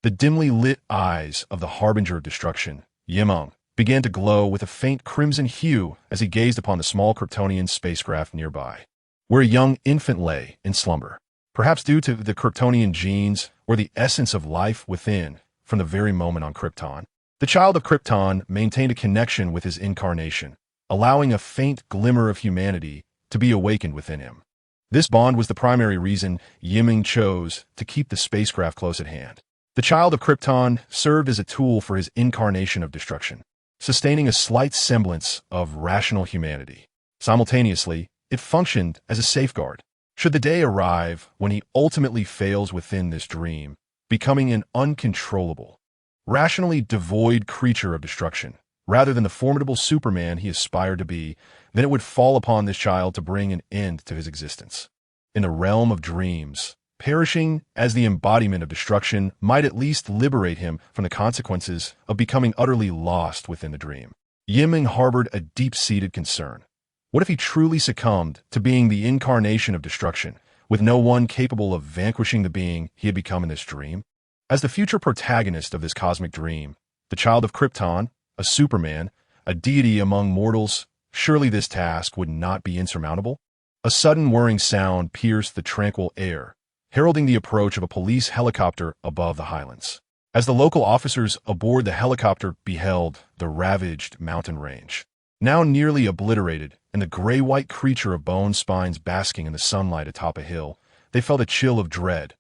the dimly lit eyes of the Harbinger of Destruction, Meng, began to glow with a faint crimson hue as he gazed upon the small Kryptonian spacecraft nearby, where a young infant lay in slumber, perhaps due to the Kryptonian genes or the essence of life within from the very moment on Krypton. The child of Krypton maintained a connection with his incarnation, allowing a faint glimmer of humanity to be awakened within him. This bond was the primary reason Meng chose to keep the spacecraft close at hand. The child of Krypton served as a tool for his incarnation of destruction. sustaining a slight semblance of rational humanity. Simultaneously, it functioned as a safeguard. Should the day arrive when he ultimately fails within this dream, becoming an uncontrollable, rationally devoid creature of destruction, rather than the formidable Superman he aspired to be, then it would fall upon this child to bring an end to his existence. In the realm of dreams, perishing as the embodiment of destruction might at least liberate him from the consequences of becoming utterly lost within the dream. Meng harbored a deep-seated concern. What if he truly succumbed to being the incarnation of destruction, with no one capable of vanquishing the being he had become in this dream? As the future protagonist of this cosmic dream, the child of Krypton, a Superman, a deity among mortals, surely this task would not be insurmountable? A sudden whirring sound pierced the tranquil air, heralding the approach of a police helicopter above the highlands. As the local officers aboard the helicopter beheld the ravaged mountain range, now nearly obliterated, and the gray-white creature of bone spines basking in the sunlight atop a hill, they felt a chill of dread.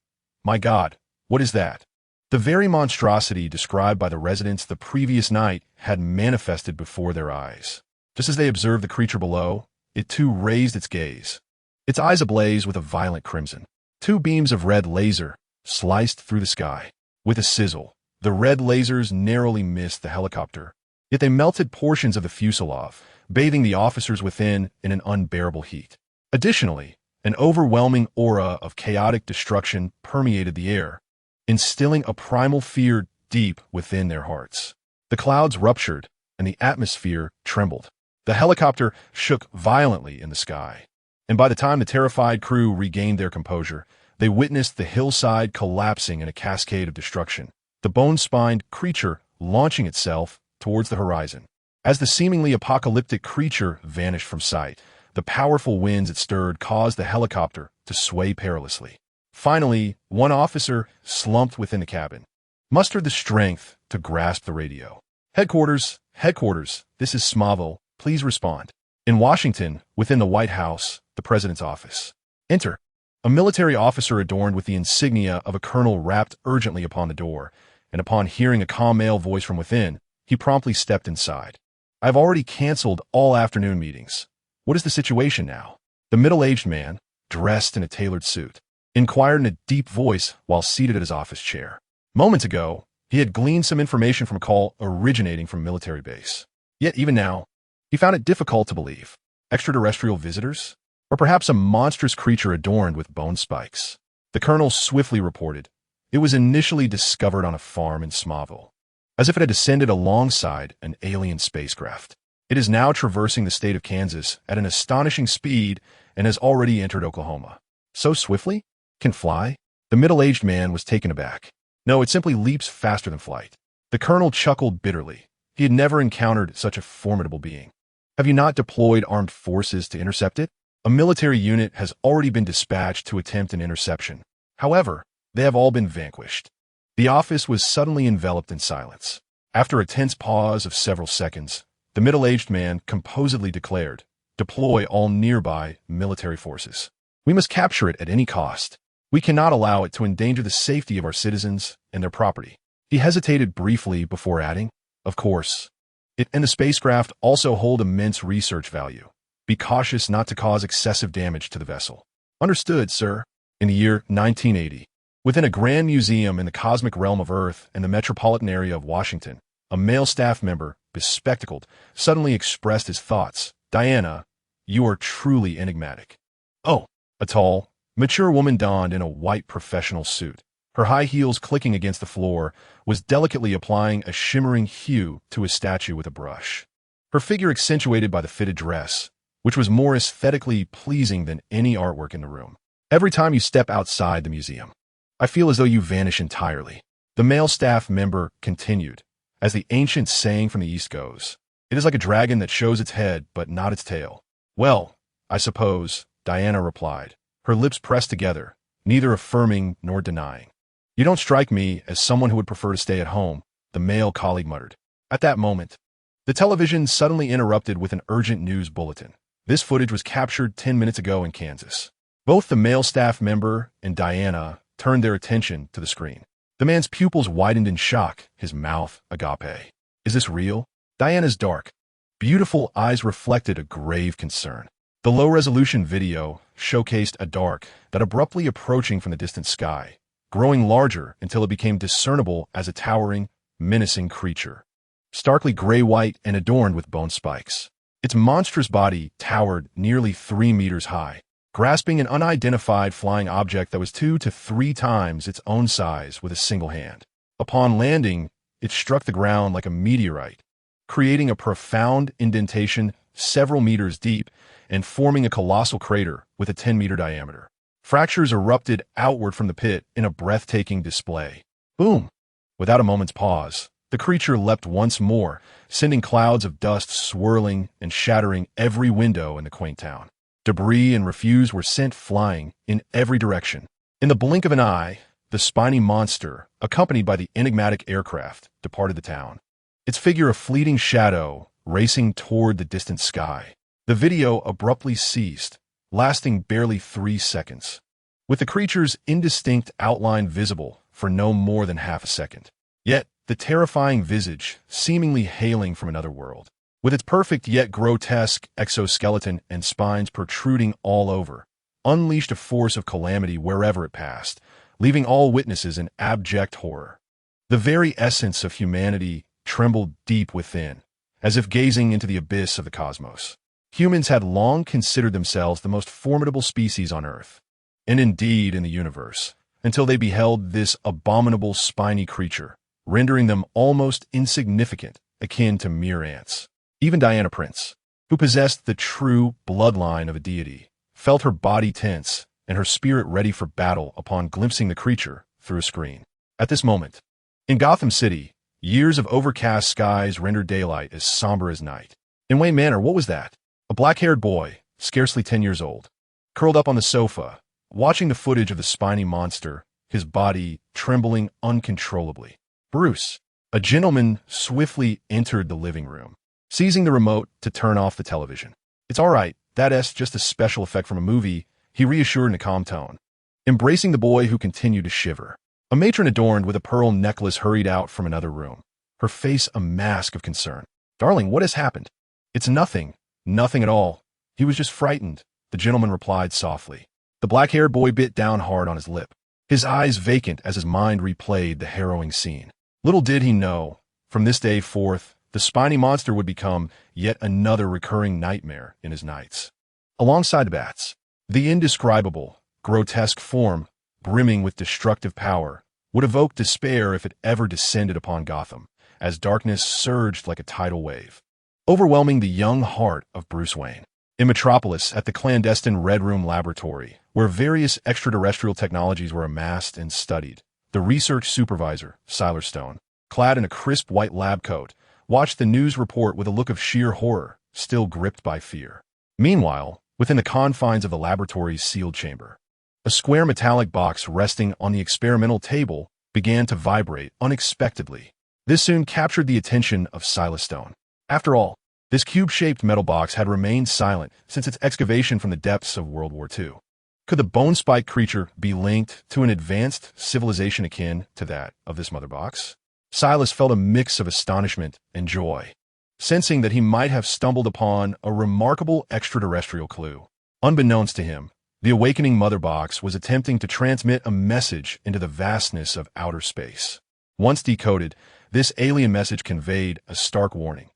My God, what is that? The very monstrosity described by the residents the previous night had manifested before their eyes. Just as they observed the creature below, it too raised its gaze, its eyes ablaze with a violent crimson. Two beams of red laser sliced through the sky. With a sizzle, the red lasers narrowly missed the helicopter, yet they melted portions of the fuselage, bathing the officers within in an unbearable heat. Additionally, an overwhelming aura of chaotic destruction permeated the air, instilling a primal fear deep within their hearts. The clouds ruptured, and the atmosphere trembled. The helicopter shook violently in the sky, and by the time the terrified crew regained their composure, they witnessed the hillside collapsing in a cascade of destruction, the bone-spined creature launching itself towards the horizon. As the seemingly apocalyptic creature vanished from sight, the powerful winds it stirred caused the helicopter to sway perilously. Finally, one officer, slumped within the cabin, mustered the strength to grasp the radio. Headquarters, this is Smallville. Please respond. In Washington, within the White House, the president's office. Enter. A military officer adorned with the insignia of a colonel rapped urgently upon the door, and upon hearing a calm male voice from within, he promptly stepped inside. I've already canceled all afternoon meetings. What is the situation now? The middle-aged man, dressed in a tailored suit, inquired in a deep voice while seated at his office chair. Moments ago, he had gleaned some information from a call originating from military base. Yet even now, he found it difficult to believe. Extraterrestrial visitors? Or perhaps a monstrous creature adorned with bone spikes? The colonel swiftly reported. It was initially discovered on a farm in Smallville, as if it had descended alongside an alien spacecraft. It is now traversing the state of Kansas at an astonishing speed and has already entered Oklahoma. So swiftly? Can fly? The middle-aged man was taken aback. No, it simply leaps faster than flight. The colonel chuckled bitterly. He had never encountered such a formidable being. Have you not deployed armed forces to intercept it? A military unit has already been dispatched to attempt an interception. However, they have all been vanquished. The office was suddenly enveloped in silence. After a tense pause of several seconds, the middle-aged man composedly declared, "Deploy all nearby military forces. We must capture it at any cost. We cannot allow it to endanger the safety of our citizens and their property." He hesitated briefly before adding, "Of course, it and the spacecraft also hold immense research value. Be cautious not to cause excessive damage to the vessel." Understood, sir. In the year 1980, within a grand museum in the cosmic realm of Earth and the metropolitan area of Washington, a male staff member, bespectacled, suddenly expressed his thoughts. "Diana, you are truly enigmatic." "Oh." A tall, mature woman donned in a white professional suit, her high heels clicking against the floor, was delicately applying a shimmering hue to a statue with a brush. Her figure accentuated by the fitted dress, which was more aesthetically pleasing than any artwork in the room. "Every time you step outside the museum, I feel as though you vanish entirely." The male staff member continued, as the ancient saying from the East goes, "It is like a dragon that shows its head but not its tail." "Well, I suppose," Diana replied, her lips pressed together, neither affirming nor denying. "You don't strike me as someone who would prefer to stay at home," the male colleague muttered. At that moment, the television suddenly interrupted with an urgent news bulletin. This footage was captured 10 minutes ago in Kansas. Both the male staff member and Diana turned their attention to the screen. The man's pupils widened in shock, his mouth agape. "Is this real?" Diana's dark, beautiful eyes reflected a grave concern. The low-resolution video showcased a dark that abruptly approaching from the distant sky, growing larger until it became discernible as a towering, menacing creature. Starkly gray-white and adorned with bone spikes. Its monstrous body towered nearly 3 meters high, grasping an unidentified flying object that was 2 to 3 times its own size with a single hand. Upon landing, it struck the ground like a meteorite, creating a profound indentation several meters deep and forming a colossal crater with a 10-meter diameter. Fractures erupted outward from the pit in a breathtaking display. Boom! Without a moment's pause, the creature leapt once more, sending clouds of dust swirling and shattering every window in the quaint town. Debris and refuse were sent flying in every direction. In the blink of an eye, the spiny monster, accompanied by the enigmatic aircraft, departed the town. Its figure a fleeting shadow, racing toward the distant sky. The video abruptly ceased, lasting barely 3 seconds, with the creature's indistinct outline visible for no more than half a second. Yet, the terrifying visage, seemingly hailing from another world, with its perfect yet grotesque exoskeleton and spines protruding all over, unleashed a force of calamity wherever it passed, leaving all witnesses in abject horror. The very essence of humanity trembled deep within, as if gazing into the abyss of the cosmos. Humans had long considered themselves the most formidable species on Earth, and indeed in the universe, until they beheld this abominable spiny creature, rendering them almost insignificant, akin to mere ants. Even Diana Prince, who possessed the true bloodline of a deity, felt her body tense and her spirit ready for battle upon glimpsing the creature through a screen. At this moment, in Gotham City, years of overcast skies rendered daylight as somber as night. In Wayne Manor, what was that? A black-haired boy, scarcely 10 years old, curled up on the sofa, watching the footage of the spiny monster, his body trembling uncontrollably. Bruce, a gentleman, swiftly entered the living room, seizing the remote to turn off the television. "It's all right, that's just a special effect from a movie," he reassured in a calm tone, embracing the boy who continued to shiver. A matron adorned with a pearl necklace hurried out from another room, her face a mask of concern. "Darling, what has happened?" "It's nothing. Nothing at all. He was just frightened," the gentleman replied softly. The black-haired boy bit down hard on his lip, his eyes vacant as his mind replayed the harrowing scene. Little did he know, from this day forth, the spiny monster would become yet another recurring nightmare in his nights. Alongside the bats, the indescribable, grotesque form, brimming with destructive power, would evoke despair if it ever descended upon Gotham, as darkness surged like a tidal wave, overwhelming the young heart of Bruce Wayne. In Metropolis, at the clandestine Red Room laboratory, where various extraterrestrial technologies were amassed and studied, the research supervisor, Siler Stone, clad in a crisp white lab coat, watched the news report with a look of sheer horror, still gripped by fear. Meanwhile, within the confines of the laboratory's sealed chamber, a square metallic box resting on the experimental table began to vibrate unexpectedly. This soon captured the attention of Silas Stone. After all, this cube-shaped metal box had remained silent since its excavation from the depths of World War II. Could the bone-spiked creature be linked to an advanced civilization akin to that of this mother box? Silas felt a mix of astonishment and joy, sensing that he might have stumbled upon a remarkable extraterrestrial clue. Unbeknownst to him, the awakening mother box was attempting to transmit a message into the vastness of outer space. Once decoded, this alien message conveyed a stark warning.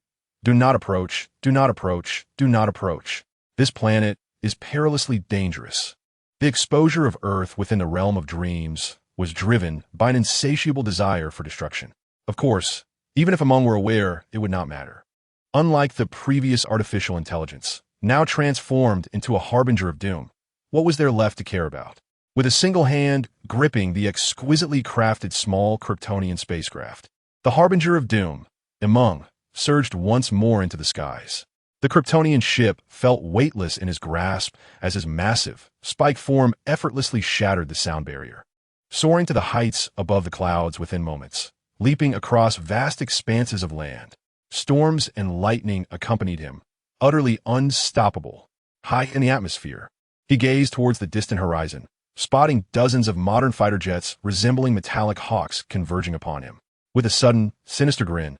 "Do not approach, do not approach, do not approach. This planet is perilously dangerous." The exposure of Earth within the realm of dreams was driven by an insatiable desire for destruction. Of course, even if Meng were aware, it would not matter. Unlike the previous artificial intelligence, now transformed into a harbinger of doom, what was there left to care about? With a single hand gripping the exquisitely crafted small Kryptonian spacecraft, the harbinger of doom, Meng, surged once more into the skies. The Kryptonian ship felt weightless in his grasp as his massive, spike form effortlessly shattered the sound barrier, soaring to the heights above the clouds within moments, leaping across vast expanses of land. Storms and lightning accompanied him, utterly unstoppable. High in the atmosphere, he gazed towards the distant horizon, spotting dozens of modern fighter jets resembling metallic hawks converging upon him. With a sudden, sinister grin,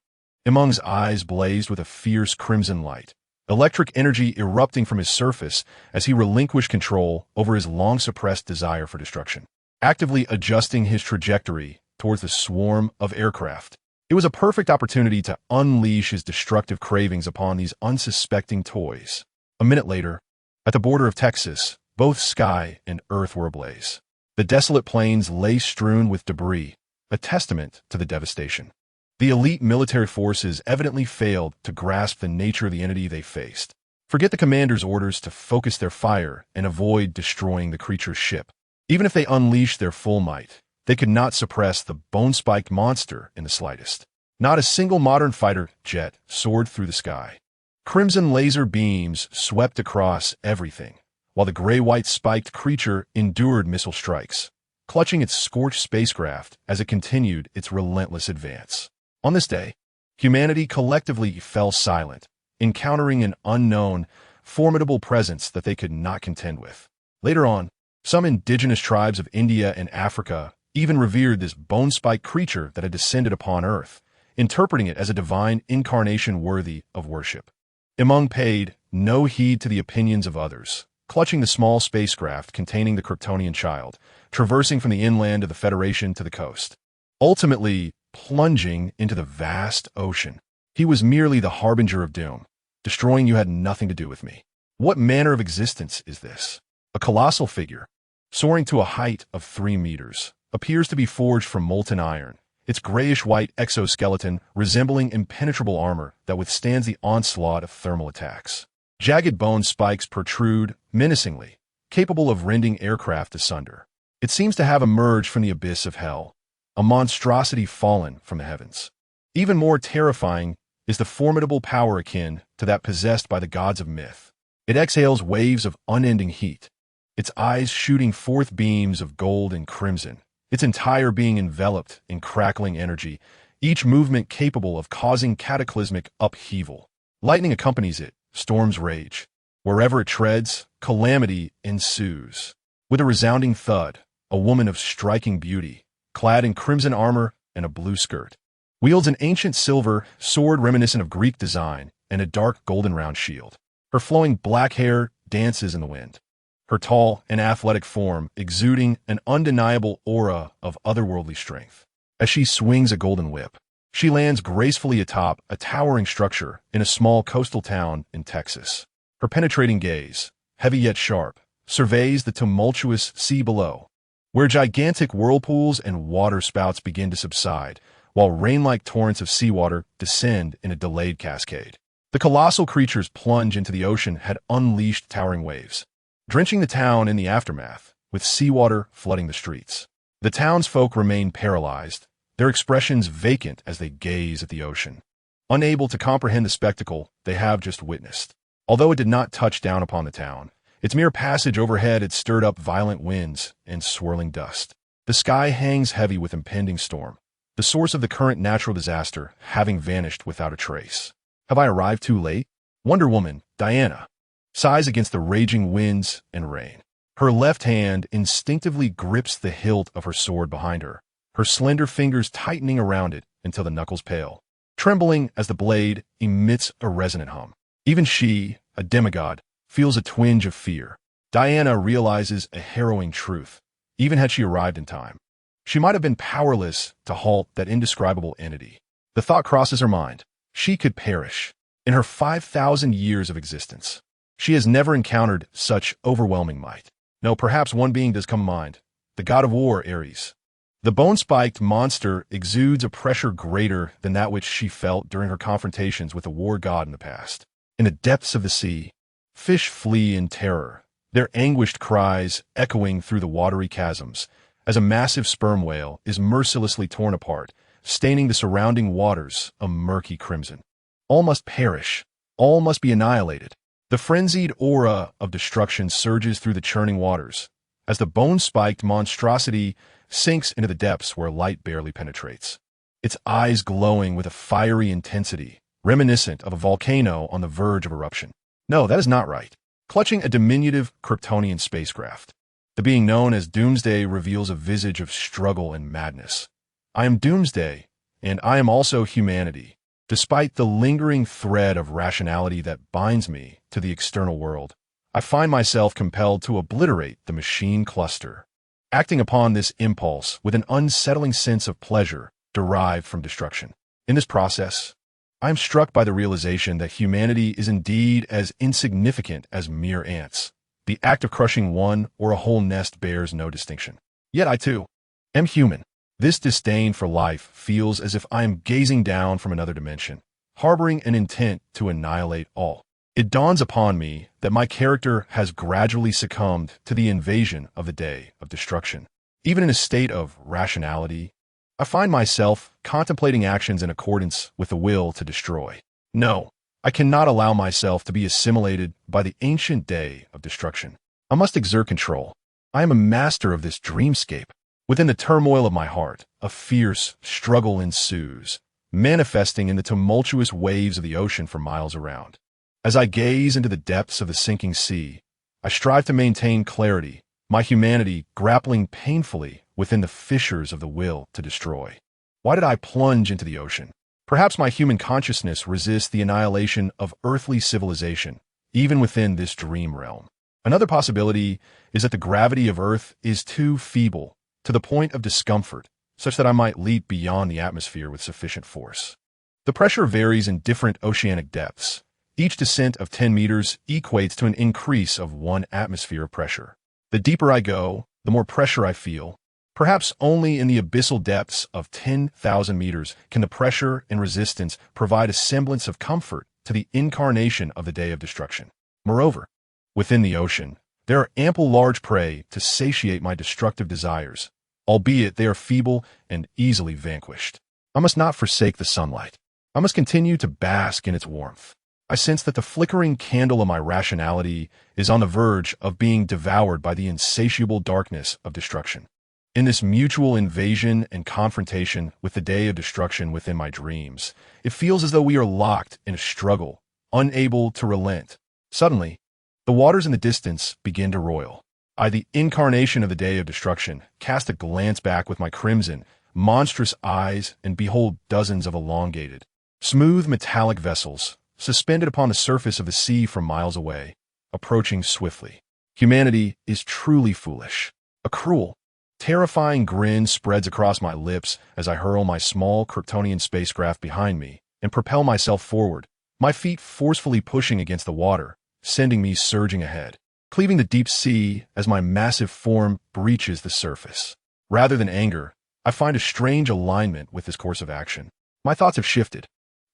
Meng's eyes blazed with a fierce crimson light, electric energy erupting from his surface as he relinquished control over his long-suppressed desire for destruction, actively adjusting his trajectory towards the swarm of aircraft. It was a perfect opportunity to unleash his destructive cravings upon these unsuspecting toys. A minute later, at the border of Texas, both sky and earth were ablaze. The desolate plains lay strewn with debris, a testament to the devastation. The elite military forces evidently failed to grasp the nature of the entity they faced. Forget the commander's orders to focus their fire and avoid destroying the creature's ship. Even if they unleashed their full might, they could not suppress the bone-spiked monster in the slightest. Not a single modern fighter jet soared through the sky. Crimson laser beams swept across everything, while the gray-white spiked creature endured missile strikes, clutching its scorched spacecraft as it continued its relentless advance. On this day, humanity collectively fell silent, encountering an unknown, formidable presence that they could not contend with. Later on, some indigenous tribes of India and Africa even revered this bone-spiked creature that had descended upon Earth, interpreting it as a divine incarnation worthy of worship. Meng paid no heed to the opinions of others, clutching the small spacecraft containing the Kryptonian child, traversing from the inland of the Federation to the coast, ultimately plunging into the vast ocean. He was merely the harbinger of doom. Destroying you had nothing to do with me. What manner of existence is this? A colossal figure, soaring to a height of 3 meters, appears to be forged from molten iron, its grayish-white exoskeleton resembling impenetrable armor that withstands the onslaught of thermal attacks. Jagged bone spikes protrude menacingly, capable of rending aircraft asunder. It seems to have emerged from the abyss of hell, a monstrosity fallen from the heavens. Even more terrifying is the formidable power akin to that possessed by the gods of myth. It exhales waves of unending heat, its eyes shooting forth beams of gold and crimson, its entire being enveloped in crackling energy, each movement capable of causing cataclysmic upheaval. Lightning accompanies it, storms rage. Wherever it treads, calamity ensues. With a resounding thud, a woman of striking beauty, clad in crimson armor and a blue skirt, wields an ancient silver sword reminiscent of Greek design and a dark golden round shield. Her flowing black hair dances in the wind, her tall and athletic form exuding an undeniable aura of otherworldly strength. As she swings a golden whip, she lands gracefully atop a towering structure in a small coastal town in Texas. Her penetrating gaze, heavy yet sharp, surveys the tumultuous sea below, where gigantic whirlpools and water spouts begin to subside, while rain-like torrents of seawater descend in a delayed cascade. The colossal creature's plunge into the ocean had unleashed towering waves, drenching the town in the aftermath, with seawater flooding the streets. The townsfolk remain paralyzed, their expressions vacant as they gaze at the ocean, unable to comprehend the spectacle they have just witnessed. Although it did not touch down upon the town, its mere passage overhead had stirred up violent winds and swirling dust. The sky hangs heavy with impending storm, the source of the current natural disaster having vanished without a trace. Have I arrived too late? Wonder Woman, Diana, sighs against the raging winds and rain. Her left hand instinctively grips the hilt of her sword behind her, her slender fingers tightening around it until the knuckles pale, trembling as the blade emits a resonant hum. Even she, a demigod, feels a twinge of fear. Diana realizes a harrowing truth. Even had she arrived in time, she might have been powerless to halt that indescribable entity. The thought crosses her mind. She could perish. In her 5,000 years of existence, she has never encountered such overwhelming might. No, perhaps one being does come to mind. The god of war, Ares. The bone-spiked monster exudes a pressure greater than that which she felt during her confrontations with a war god in the past. In the depths of the sea, fish flee in terror, their anguished cries echoing through the watery chasms, as a massive sperm whale is mercilessly torn apart, staining the surrounding waters a murky crimson. All must perish. All must be annihilated. The frenzied aura of destruction surges through the churning waters, as the bone-spiked monstrosity sinks into the depths where light barely penetrates, its eyes glowing with a fiery intensity, reminiscent of a volcano on the verge of eruption. No, that is not right. Clutching a diminutive Kryptonian spacecraft, the being known as Doomsday reveals a visage of struggle and madness. I am Doomsday, and I am also humanity. Despite the lingering thread of rationality that binds me to the external world, I find myself compelled to obliterate the machine cluster, acting upon this impulse with an unsettling sense of pleasure derived from destruction. In this process, I am struck by the realization that humanity is indeed as insignificant as mere ants. The act of crushing one or a whole nest bears no distinction. Yet I, too, am human. This disdain for life feels as if I am gazing down from another dimension, harboring an intent to annihilate all. It dawns upon me that my character has gradually succumbed to the invasion of the day of destruction. Even in a state of rationality, I find myself contemplating actions in accordance with the will to destroy. No, I cannot allow myself to be assimilated by the ancient day of destruction. I must exert control. I am a master of this dreamscape. Within the turmoil of my heart, a fierce struggle ensues, manifesting in the tumultuous waves of the ocean for miles around. As I gaze into the depths of the sinking sea, I strive to maintain clarity, my humanity grappling painfully within the fissures of the will to destroy. Why did I plunge into the ocean? Perhaps my human consciousness resists the annihilation of earthly civilization, even within this dream realm. Another possibility is that the gravity of Earth is too feeble, to the point of discomfort, such that I might leap beyond the atmosphere with sufficient force. The pressure varies in different oceanic depths. Each descent of 10 meters equates to an increase of 1 atmosphere of pressure. The deeper I go, the more pressure I feel. Perhaps only in the abyssal depths of 10,000 meters can the pressure and resistance provide a semblance of comfort to the incarnation of the day of destruction. Moreover, within the ocean, there are ample large prey to satiate my destructive desires, albeit they are feeble and easily vanquished. I must not forsake the sunlight. I must continue to bask in its warmth. I sense that the flickering candle of my rationality is on the verge of being devoured by the insatiable darkness of destruction. In this mutual invasion and confrontation with the day of destruction within my dreams, it feels as though we are locked in a struggle, unable to relent. Suddenly, the waters in the distance begin to roil. I, the incarnation of the day of destruction, cast a glance back with my crimson, monstrous eyes and behold dozens of elongated, smooth metallic vessels, suspended upon the surface of the sea from miles away, approaching swiftly. Humanity is truly foolish. A cruel, terrifying grin spreads across my lips as I hurl my small Kryptonian spacecraft behind me and propel myself forward, my feet forcefully pushing against the water, sending me surging ahead, cleaving the deep sea as my massive form breaches the surface. Rather than anger, I find a strange alignment with this course of action. My thoughts have shifted.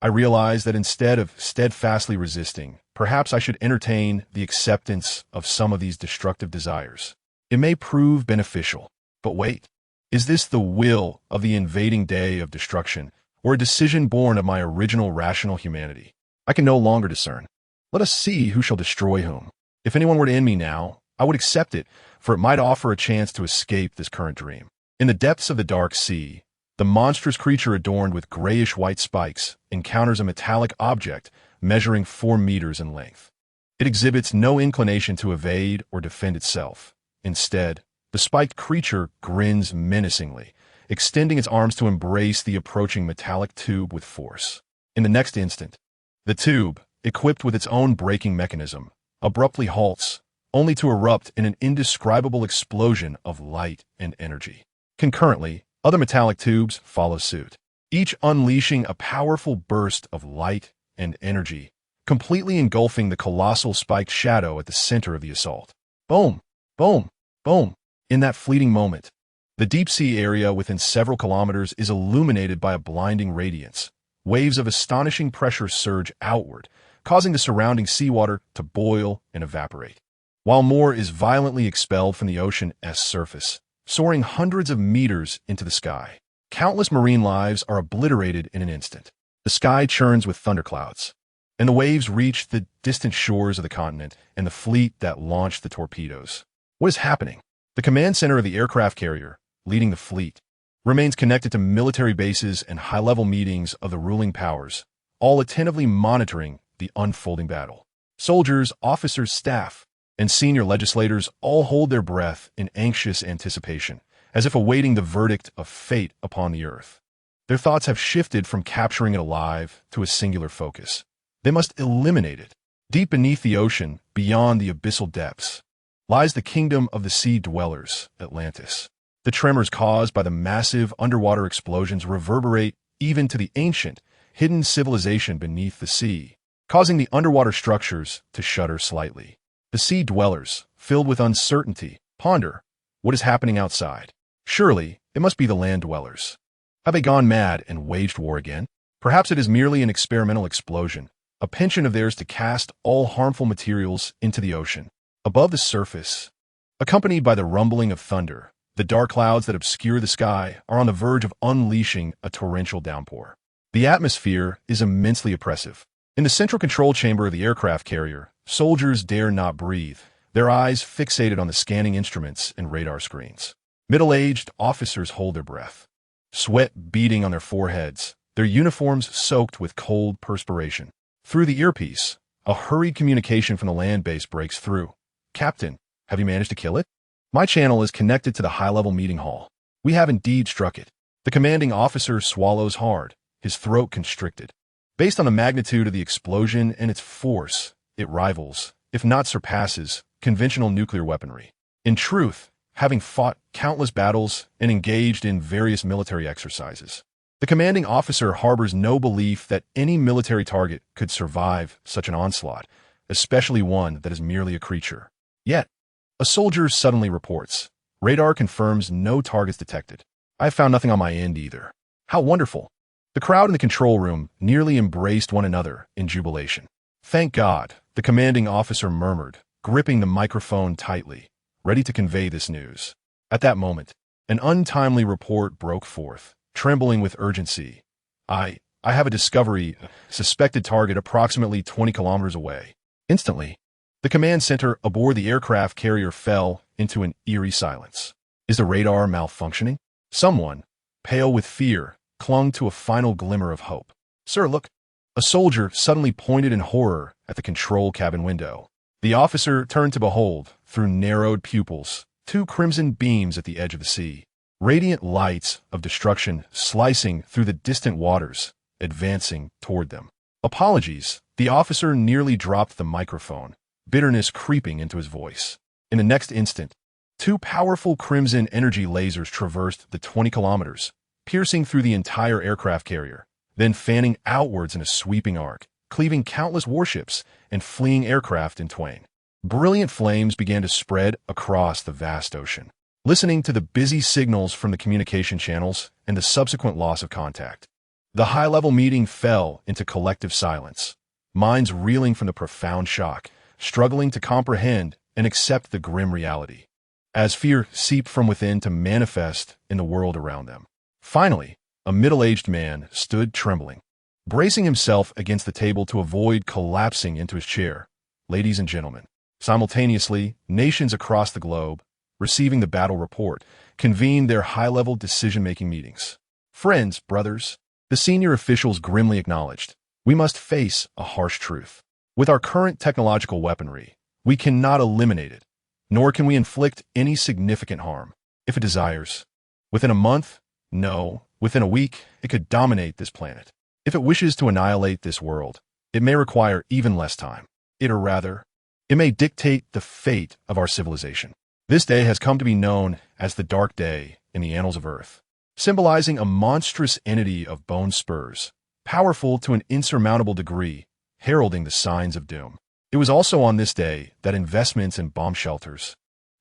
I realize that instead of steadfastly resisting, perhaps I should entertain the acceptance of some of these destructive desires. It may prove beneficial. But wait, is this the will of the invading day of destruction, or a decision born of my original rational humanity? I can no longer discern. Let us see who shall destroy whom. If anyone were to end me now, I would accept it, for it might offer a chance to escape this current dream. In the depths of the dark sea, the monstrous creature adorned with grayish-white spikes encounters a metallic object measuring 4 meters in length. It exhibits no inclination to evade or defend itself. Instead, the spiked creature grins menacingly, extending its arms to embrace the approaching metallic tube with force. In the next instant, the tube, equipped with its own braking mechanism, abruptly halts, only to erupt in an indescribable explosion of light and energy. Concurrently, other metallic tubes follow suit, each unleashing a powerful burst of light and energy, completely engulfing the colossal spiked shadow at the center of the assault. Boom! Boom! Boom! In that fleeting moment, the deep-sea area within several kilometers is illuminated by a blinding radiance. Waves of astonishing pressure surge outward, causing the surrounding seawater to boil and evaporate, while more is violently expelled from the ocean's surface, soaring hundreds of meters into the sky. Countless marine lives are obliterated in an instant. The sky churns with thunderclouds, and the waves reach the distant shores of the continent and the fleet that launched the torpedoes. What is happening? The command center of the aircraft carrier, leading the fleet, remains connected to military bases and high-level meetings of the ruling powers, all attentively monitoring the unfolding battle. Soldiers, officers, staff, and senior legislators all hold their breath in anxious anticipation, as if awaiting the verdict of fate upon the earth. Their thoughts have shifted from capturing it alive to a singular focus. They must eliminate it. Deep beneath the ocean, beyond the abyssal depths, lies the kingdom of the sea dwellers, Atlantis. The tremors caused by the massive underwater explosions reverberate even to the ancient, hidden civilization beneath the sea, causing the underwater structures to shudder slightly. The sea dwellers, filled with uncertainty, ponder, what is happening outside? Surely, it must be the land dwellers. Have they gone mad and waged war again? Perhaps it is merely an experimental explosion, a penchant of theirs to cast all harmful materials into the ocean. Above the surface, accompanied by the rumbling of thunder, the dark clouds that obscure the sky are on the verge of unleashing a torrential downpour. The atmosphere is immensely oppressive. In the central control chamber of the aircraft carrier, soldiers dare not breathe, their eyes fixated on the scanning instruments and radar screens. Middle-aged officers hold their breath, sweat beading on their foreheads, their uniforms soaked with cold perspiration. Through the earpiece, a hurried communication from the land base breaks through. "Captain, have you managed to kill it? My channel is connected to the high-level meeting hall. We have indeed struck it." The commanding officer swallows hard, his throat constricted. Based on the magnitude of the explosion and its force, it rivals, if not surpasses, conventional nuclear weaponry. In truth, having fought countless battles and engaged in various military exercises, the commanding officer harbors no belief that any military target could survive such an onslaught, especially one that is merely a creature. Yet, a soldier suddenly reports, "Radar confirms no targets detected. I have found nothing on my end either." How wonderful! The crowd in the control room nearly embraced one another in jubilation. "Thank God," the commanding officer murmured, gripping the microphone tightly, ready to convey this news. At that moment, an untimely report broke forth, trembling with urgency. I have a discovery, suspected target approximately 20 kilometers away." Instantly, the command center aboard the aircraft carrier fell into an eerie silence. Is the radar malfunctioning? Someone, pale with fear, clung to a final glimmer of hope. "Sir, look." A soldier suddenly pointed in horror at the control cabin window. The officer turned to behold, through narrowed pupils, two crimson beams at the edge of the sea. Radiant lights of destruction slicing through the distant waters, advancing toward them. "Apologies," the officer nearly dropped the microphone, bitterness creeping into his voice. In the next instant, two powerful crimson energy lasers traversed the 20 kilometers, piercing through the entire aircraft carrier, then fanning outwards in a sweeping arc, cleaving countless warships and fleeing aircraft in twain. Brilliant flames began to spread across the vast ocean. Listening to the busy signals from the communication channels and the subsequent loss of contact, the high-level meeting fell into collective silence, minds reeling from the profound shock, struggling to comprehend and accept the grim reality, as fear seeped from within to manifest in the world around them. Finally, a middle-aged man stood trembling, bracing himself against the table to avoid collapsing into his chair. "Ladies and gentlemen," simultaneously, nations across the globe, receiving the battle report, convened their high-level decision-making meetings. "Friends, brothers," the senior officials grimly acknowledged, "we must face a harsh truth. With our current technological weaponry, we cannot eliminate it, nor can we inflict any significant harm. If it desires, within a month, no, within a week, it could dominate this planet. If it wishes to annihilate this world, it may require even less time. It may dictate the fate of our civilization. This day has come to be known as the Dark Day in the annals of Earth, symbolizing a monstrous entity of bone spurs, powerful to an insurmountable degree, heralding the signs of doom. It was also on this day that investments in bomb shelters,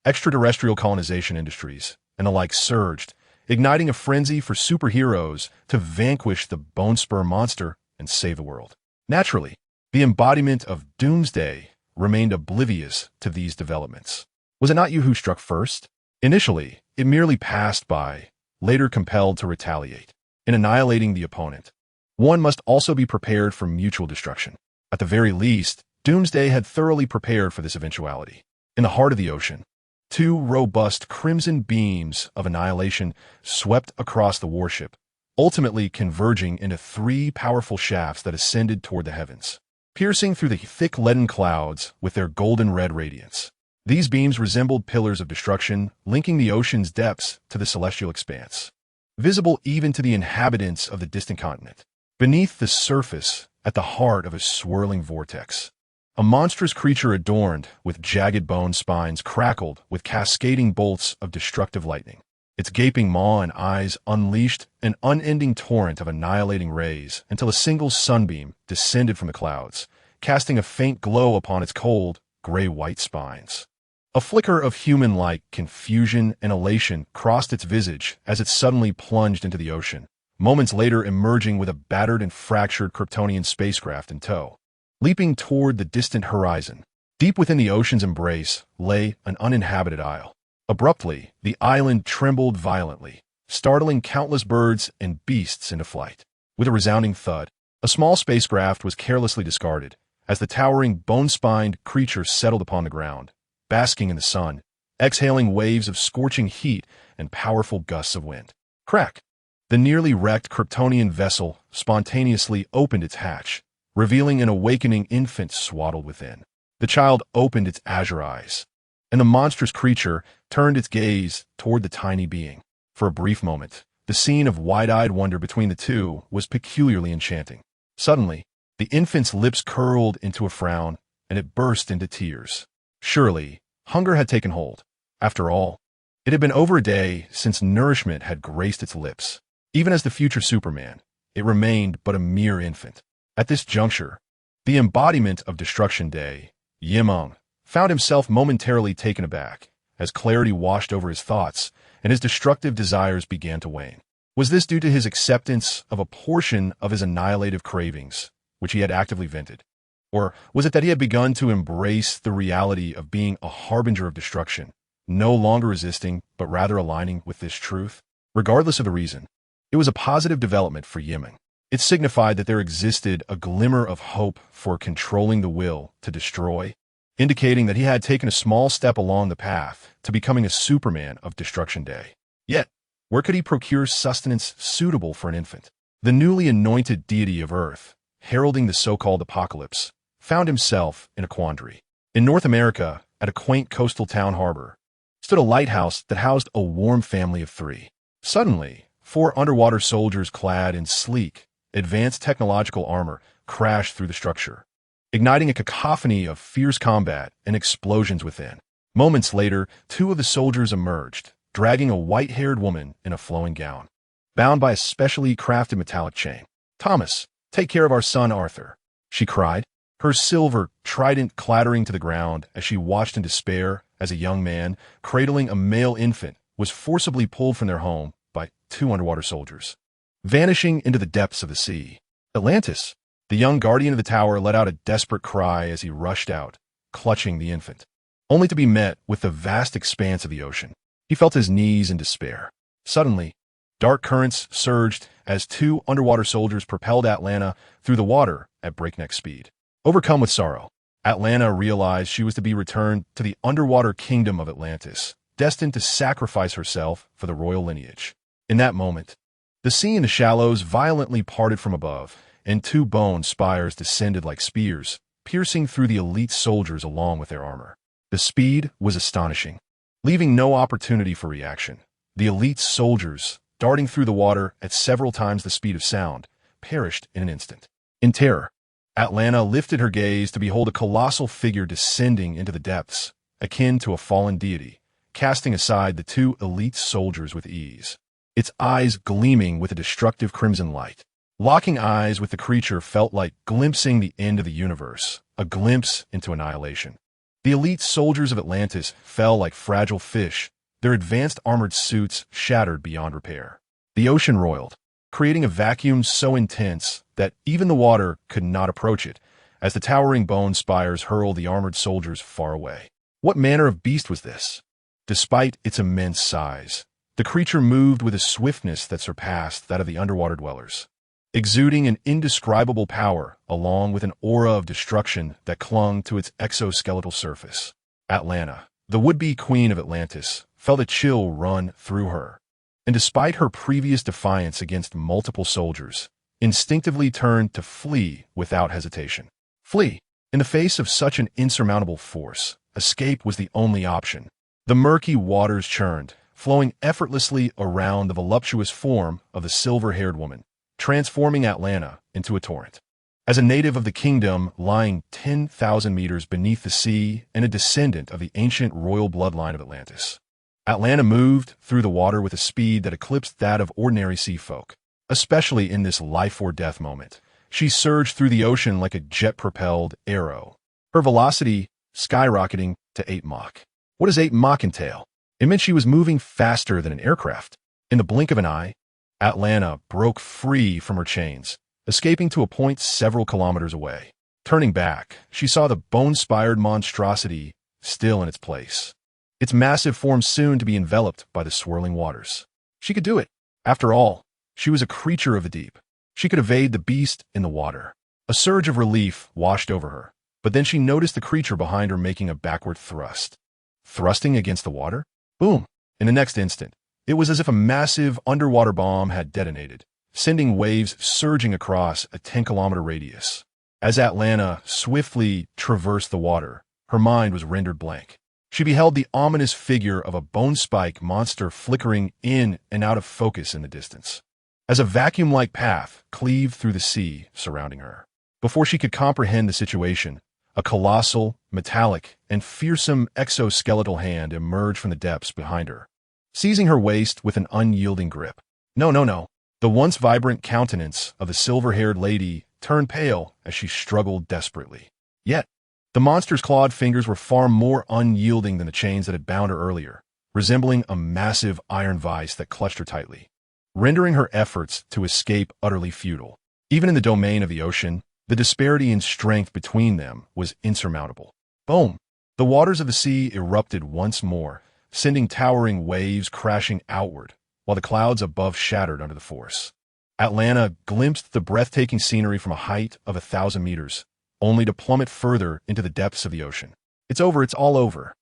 extraterrestrial colonization industries, and the like surged, igniting a frenzy for superheroes to vanquish the bone spur monster and save the world. Naturally, the embodiment of Doomsday remained oblivious to these developments. Was it not you who struck first? Initially, it merely passed by, later compelled to retaliate. In annihilating the opponent, one must also be prepared for mutual destruction. At the very least, Doomsday had thoroughly prepared for this eventuality. In the heart of the ocean, two robust crimson beams of annihilation swept across the warship, ultimately converging into three powerful shafts that ascended toward the heavens, piercing through the thick leaden clouds with their golden-red radiance. These beams resembled pillars of destruction, linking the ocean's depths to the celestial expanse. visible even to the inhabitants of the distant continent. Beneath the surface, at the heart of a swirling vortex, a monstrous creature adorned with jagged bone spines crackled with cascading bolts of destructive lightning. Its gaping maw and eyes unleashed an unending torrent of annihilating rays until a single sunbeam descended from the clouds, casting a faint glow upon its cold, gray-white spines. A flicker of human-like confusion and elation crossed its visage as it suddenly plunged into the ocean, moments later emerging with a battered and fractured Kryptonian spacecraft in tow. Leaping toward the distant horizon, deep within the ocean's embrace lay an uninhabited isle. Abruptly, the island trembled violently, startling countless birds and beasts into flight. With a resounding thud, a small spacecraft was carelessly discarded as the towering, bone-spined creature settled upon the ground, basking in the sun, exhaling waves of scorching heat and powerful gusts of wind. Crack! The nearly wrecked Kryptonian vessel spontaneously opened its hatch, revealing an awakening infant swaddled within. The child opened its azure eyes, and the monstrous creature turned its gaze toward the tiny being. For a brief moment, the scene of wide-eyed wonder between the two was peculiarly enchanting. Suddenly, the infant's lips curled into a frown, and it burst into tears. Surely, hunger had taken hold. After all, it had been over a day since nourishment had graced its lips. Even as the future Superman, it remained but a mere infant. At this juncture, the embodiment of Destruction Day, Meng, found himself momentarily taken aback as clarity washed over his thoughts and his destructive desires began to wane. Was this due to his acceptance of a portion of his annihilative cravings, which he had actively vented? Or was it that he had begun to embrace the reality of being a harbinger of destruction, no longer resisting but rather aligning with this truth? Regardless of the reason, it was a positive development for Meng. It signified that there existed a glimmer of hope for controlling the will to destroy, indicating that he had taken a small step along the path to becoming a Superman of Destruction Day. Yet, where could he procure sustenance suitable for an infant? The newly anointed deity of Earth, heralding the so-called apocalypse, found himself in a quandary. In North America, at a quaint coastal town harbor, stood a lighthouse that housed a warm family of 3. Suddenly, 4 underwater soldiers clad in sleek, advanced technological armor crashed through the structure, igniting a cacophony of fierce combat and explosions within. Moments later, 2 of the soldiers emerged, dragging a white-haired woman in a flowing gown, bound by a specially crafted metallic chain. "Thomas, take care of our son Arthur," she cried, her silver trident clattering to the ground as she watched in despair as a young man, cradling a male infant, was forcibly pulled from their home by 2 underwater soldiers, vanishing into the depths of the sea. Atlantis, the young guardian of the tower, let out a desperate cry as he rushed out, clutching the infant, only to be met with the vast expanse of the ocean. He felt his knees in despair. Suddenly, dark currents surged as 2 underwater soldiers propelled Atlanta through the water at breakneck speed. Overcome with sorrow, Atlanta realized she was to be returned to the underwater kingdom of Atlantis, destined to sacrifice herself for the royal lineage. In that moment, the sea in the shallows violently parted from above, and 2 bone spires descended like spears, piercing through the elite soldiers along with their armor. The speed was astonishing, leaving no opportunity for reaction. The elite soldiers, darting through the water at several times the speed of sound, perished in an instant. In terror, Atlanta lifted her gaze to behold a colossal figure descending into the depths, akin to a fallen deity, casting aside the 2 elite soldiers with ease. Its eyes gleaming with a destructive crimson light. Locking eyes with the creature felt like glimpsing the end of the universe, a glimpse into annihilation. The elite soldiers of Atlantis fell like fragile fish, their advanced armored suits shattered beyond repair. The ocean roiled, creating a vacuum so intense that even the water could not approach it, as the towering bone spires hurled the armored soldiers far away. What manner of beast was this? Despite its immense size, the creature moved with a swiftness that surpassed that of the underwater dwellers, exuding an indescribable power along with an aura of destruction that clung to its exoskeletal surface. Atlanta, the would-be queen of Atlantis, felt a chill run through her, and despite her previous defiance against multiple soldiers, instinctively turned to flee without hesitation. Flee. In the face of such an insurmountable force, escape was the only option. The murky waters churned, flowing effortlessly around the voluptuous form of the silver-haired woman, transforming Atlanta into a torrent. As a native of the kingdom lying 10,000 meters beneath the sea and a descendant of the ancient royal bloodline of Atlantis, Atlanta moved through the water with a speed that eclipsed that of ordinary sea folk, especially in this life-or-death moment. She surged through the ocean like a jet-propelled arrow, her velocity skyrocketing to 8 Mach. What does 8 Mach entail? It meant she was moving faster than an aircraft. In the blink of an eye, Atlanta broke free from her chains, escaping to a point several kilometers away. Turning back, she saw the bone-spired monstrosity still in its place, its massive form soon to be enveloped by the swirling waters. She could do it. After all, she was a creature of the deep. She could evade the beast in the water. A surge of relief washed over her, but then she noticed the creature behind her making a backward thrust. Thrusting against the water? Boom! In the next instant, it was as if a massive underwater bomb had detonated, sending waves surging across a 10-kilometer radius. As Atlanta swiftly traversed the water, her mind was rendered blank. She beheld the ominous figure of a bone-spike monster flickering in and out of focus in the distance, as a vacuum-like path cleaved through the sea surrounding her. Before she could comprehend the situation, a colossal, metallic, and fearsome exoskeletal hand emerged from the depths behind her, seizing her waist with an unyielding grip. No, no, no. The once vibrant countenance of the silver-haired lady turned pale as she struggled desperately. Yet, the monster's clawed fingers were far more unyielding than the chains that had bound her earlier, resembling a massive iron vise that clutched her tightly, rendering her efforts to escape utterly futile. Even in the domain of the ocean, the disparity in strength between them was insurmountable. Boom! The waters of the sea erupted once more, sending towering waves crashing outward, while the clouds above shattered under the force. Atlanta glimpsed the breathtaking scenery from a height of 1,000 meters, only to plummet further into the depths of the ocean. It's over, it's all over.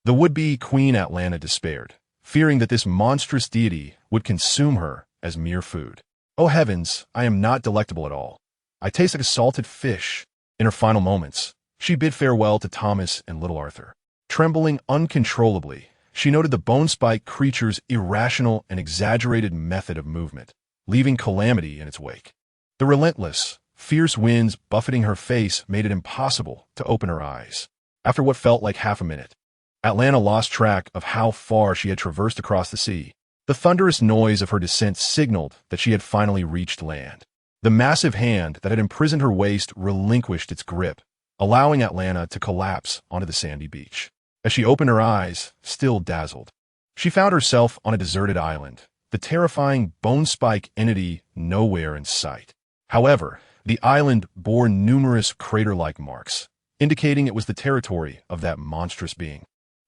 The would-be Queen Atlanta despaired, fearing that this monstrous deity would consume her as mere food. Oh heavens, I am not delectable at all. I taste like a salted fish. In her final moments, she bid farewell to Thomas and little Arthur. Trembling uncontrollably, she noted the bone-spike creature's irrational and exaggerated method of movement, leaving calamity in its wake. The relentless, fierce winds buffeting her face made it impossible to open her eyes. After what felt like half a minute, Atlanta lost track of how far she had traversed across the sea. The thunderous noise of her descent signaled that she had finally reached land. The massive hand that had imprisoned her waist relinquished its grip, allowing Atlanta to collapse onto the sandy beach. As she opened her eyes, still dazzled, she found herself on a deserted island, the terrifying bone-spike entity nowhere in sight. However, the island bore numerous crater-like marks, indicating it was the territory of that monstrous being.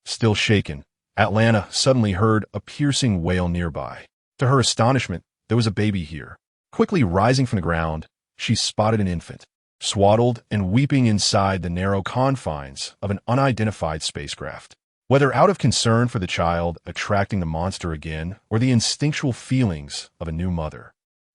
Still shaken, Atlanta suddenly heard a piercing wail nearby. To her astonishment, there was a baby here. Quickly rising from the ground, she spotted an infant, swaddled and weeping inside the narrow confines of an unidentified spacecraft. Whether out of concern for the child attracting the monster again or the instinctual feelings of a new mother,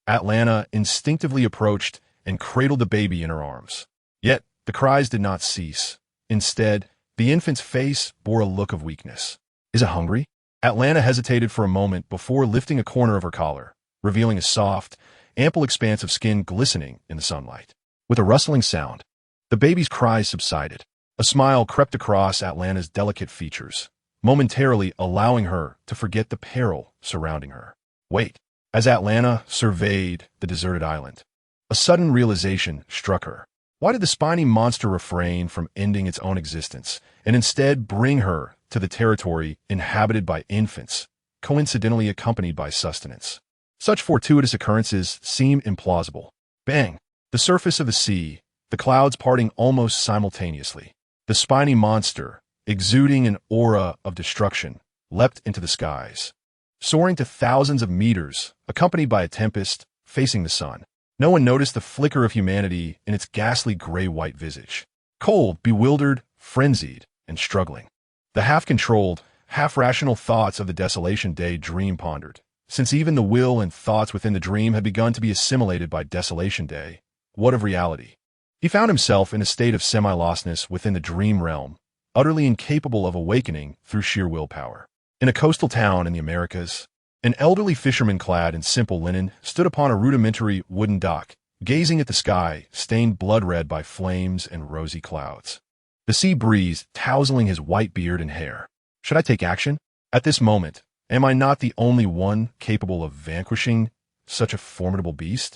Atlanta instinctively approached and cradled the baby in her arms. Yet, the cries did not cease. Instead, the infant's face bore a look of weakness. Is it hungry? Atlanta hesitated for a moment before lifting a corner of her collar, revealing a soft, ample expanse of skin glistening in the sunlight. With a rustling sound, the baby's cries subsided. A smile crept across Atlanta's delicate features, momentarily allowing her to forget the peril surrounding her. Wait. As Atlanta surveyed the deserted island, a sudden realization struck her. Why did the spiny monster refrain from ending its own existence and instead bring her to the territory inhabited by infants, coincidentally accompanied by sustenance? Such fortuitous occurrences seem implausible. Bang! The surface of the sea, the clouds parting almost simultaneously. The spiny monster, exuding an aura of destruction, leapt into the skies, soaring to thousands of meters, accompanied by a tempest, facing the sun. No one noticed the flicker of humanity in its ghastly gray-white visage. Cold, bewildered, frenzied, and struggling. The half-controlled, half-rational thoughts of the Desolation Day dream pondered. Since even the will and thoughts within the dream had begun to be assimilated by Desolation Day, what of reality? He found himself in a state of semi-lostness within the dream realm, utterly incapable of awakening through sheer willpower. In a coastal town in the Americas, an elderly fisherman clad in simple linen stood upon a rudimentary wooden dock, gazing at the sky, stained blood-red by flames and rosy clouds. The sea breeze tousling his white beard and hair. Should I take action? At this moment, am I not the only one capable of vanquishing such a formidable beast?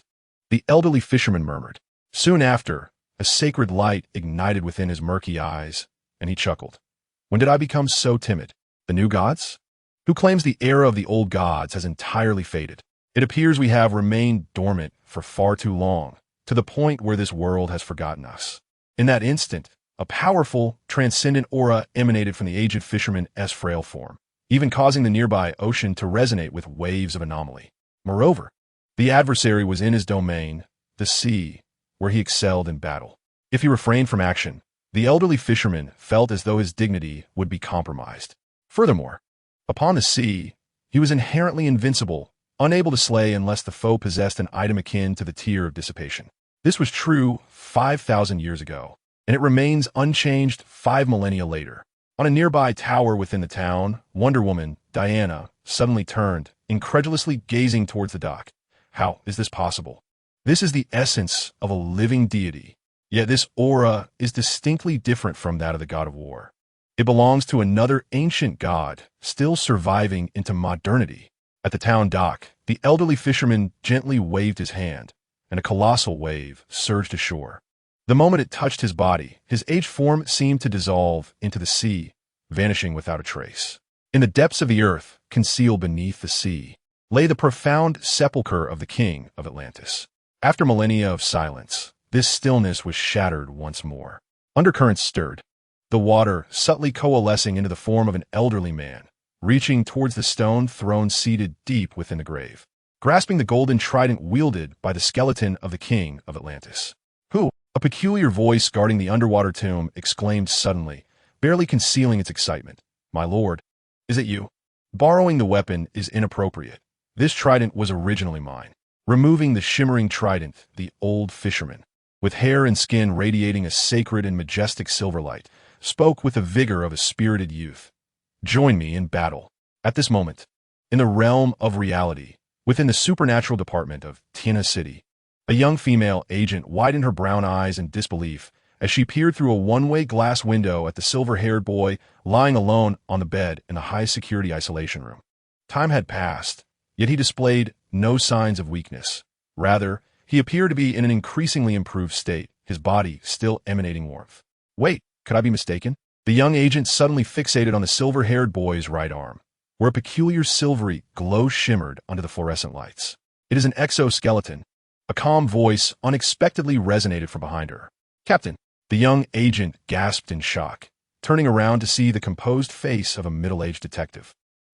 The elderly fisherman murmured. Soon after, a sacred light ignited within his murky eyes, and he chuckled. When did I become so timid? The new gods? Who claims the era of the old gods has entirely faded? It appears we have remained dormant for far too long, to the point where this world has forgotten us. In that instant, a powerful, transcendent aura emanated from the aged fisherman's frail form, even causing the nearby ocean to resonate with waves of anomaly. Moreover, the adversary was in his domain, the sea, where he excelled in battle. If he refrained from action, the elderly fisherman felt as though his dignity would be compromised. Furthermore, upon the sea, he was inherently invincible, unable to slay unless the foe possessed an item akin to the tier of dissipation. This was true 5,000 years ago, and it remains unchanged 5 millennia later. On a nearby tower within the town, Wonder Woman, Diana, suddenly turned, incredulously gazing towards the dock. How is this possible? This is the essence of a living deity, yet this aura is distinctly different from that of the god of war. It belongs to another ancient god, still surviving into modernity. At the town dock, the elderly fisherman gently waved his hand, and a colossal wave surged ashore. The moment it touched his body, his aged form seemed to dissolve into the sea, vanishing without a trace. In the depths of the earth, concealed beneath the sea, lay the profound sepulchre of the king of Atlantis. After millennia of silence, this stillness was shattered once more. Undercurrents stirred, the water subtly coalescing into the form of an elderly man, reaching towards the stone throne seated deep within the grave, grasping the golden trident wielded by the skeleton of the king of Atlantis. Who? A peculiar voice guarding the underwater tomb exclaimed suddenly, barely concealing its excitement. My lord, is it you? Borrowing the weapon is inappropriate. This trident was originally mine. Removing the shimmering trident, the old fisherman, with hair and skin radiating a sacred and majestic silver light, spoke with the vigor of a spirited youth. Join me in battle. At this moment, in the realm of reality, within the supernatural department of Tina City, a young female agent widened her brown eyes in disbelief as she peered through a one-way glass window at the silver-haired boy lying alone on the bed in the high-security isolation room. Time had passed, yet he displayed no signs of weakness. Rather, he appeared to be in an increasingly improved state, his body still emanating warmth. Wait, could I be mistaken? The young agent suddenly fixated on the silver-haired boy's right arm, where a peculiar silvery glow shimmered under the fluorescent lights. It is an exoskeleton. A calm voice unexpectedly resonated from behind her. Captain, the young agent gasped in shock, turning around to see the composed face of a middle-aged detective.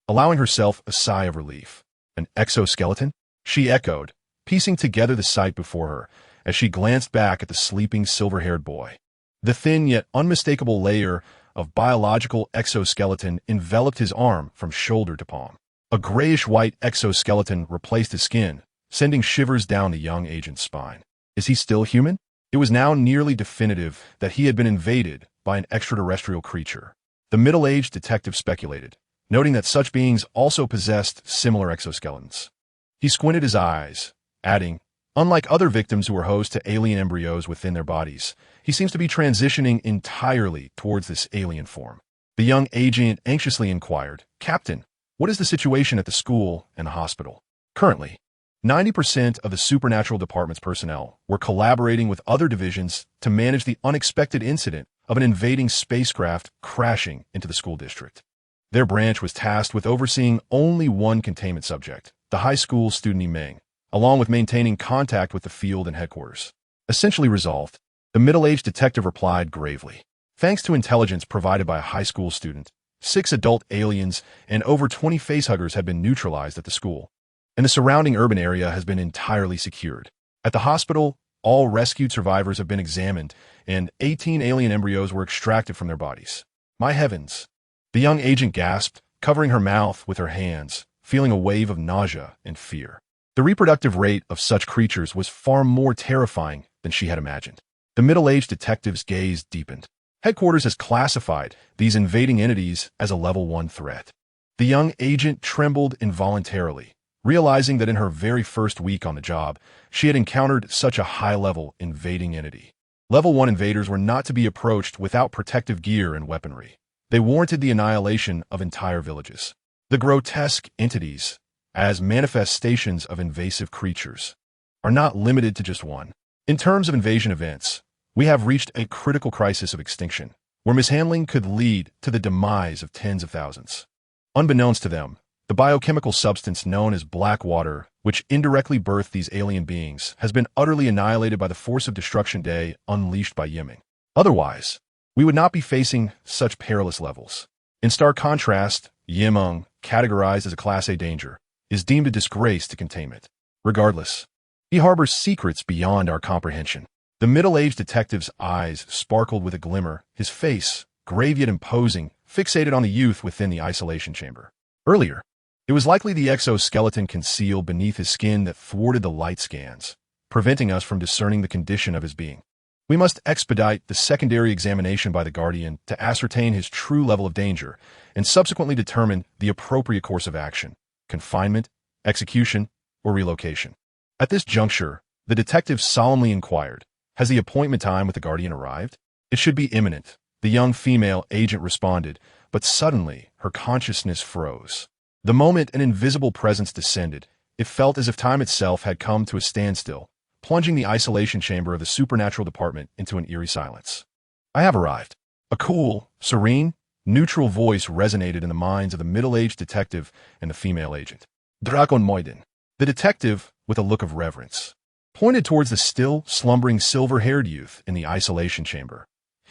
Allowing herself a sigh of relief. An exoskeleton? She echoed, piecing together the sight before her as she glanced back at the sleeping silver-haired boy. The thin yet unmistakable layer of biological exoskeleton enveloped his arm from shoulder to palm. A grayish-white exoskeleton replaced his skin, sending shivers down the young agent's spine. Is he still human? It was now nearly definitive that he had been invaded by an extraterrestrial creature. The middle-aged detective speculated, noting that such beings also possessed similar exoskeletons. He squinted his eyes, adding, unlike other victims who were host to alien embryos within their bodies, he seems to be transitioning entirely towards this alien form. The young agent anxiously inquired, Captain, what is the situation at the school and the hospital? Currently, 90% of the supernatural department's personnel were collaborating with other divisions to manage the unexpected incident of an invading spacecraft crashing into the school district. Their branch was tasked with overseeing only one containment subject, the high school student Meng, along with maintaining contact with the field and headquarters. Essentially resolved, the middle-aged detective replied gravely. Thanks to intelligence provided by a high school student, 6 adult aliens and over 20 facehuggers have been neutralized at the school, and the surrounding urban area has been entirely secured. At the hospital, all rescued survivors have been examined, and 18 alien embryos were extracted from their bodies. My heavens! The young agent gasped, covering her mouth with her hands, feeling a wave of nausea and fear. The reproductive rate of such creatures was far more terrifying than she had imagined. The middle-aged detective's gaze deepened. Headquarters has classified these invading entities as a level 1 threat. The young agent trembled involuntarily, realizing that in her very first week on the job, she had encountered such a high-level invading entity. Level 1 invaders were not to be approached without protective gear and weaponry. They warranted the annihilation of entire villages. The grotesque entities, as manifestations of invasive creatures, are not limited to just one. In terms of invasion events, we have reached a critical crisis of extinction, where mishandling could lead to the demise of tens of thousands. Unbeknownst to them, the biochemical substance known as black water, which indirectly birthed these alien beings, has been utterly annihilated by the force of destruction day unleashed by Meng. Otherwise, we would not be facing such perilous levels. In stark contrast, Meng, categorized as a Class A danger, is deemed a disgrace to containment. Regardless, he harbors secrets beyond our comprehension. The middle-aged detective's eyes sparkled with a glimmer, his face, grave yet imposing, fixated on the youth within the isolation chamber. Earlier, it was likely the exoskeleton concealed beneath his skin that thwarted the light scans, preventing us from discerning the condition of his being. We must expedite the secondary examination by the Guardian to ascertain his true level of danger and subsequently determine the appropriate course of action: confinement, execution, or relocation. At this juncture, the detective solemnly inquired, "Has the appointment time with the Guardian arrived?" "It should be imminent," the young female agent responded, but suddenly her consciousness froze. The moment an invisible presence descended, it felt as if time itself had come to a standstill, plunging the isolation chamber of the supernatural department into an eerie silence. "I have arrived." A cool, serene, neutral voice resonated in the minds of the middle-aged detective and the female agent. "Drakon Moiden." The detective, with a look of reverence, pointed towards the still, slumbering silver-haired youth in the isolation chamber.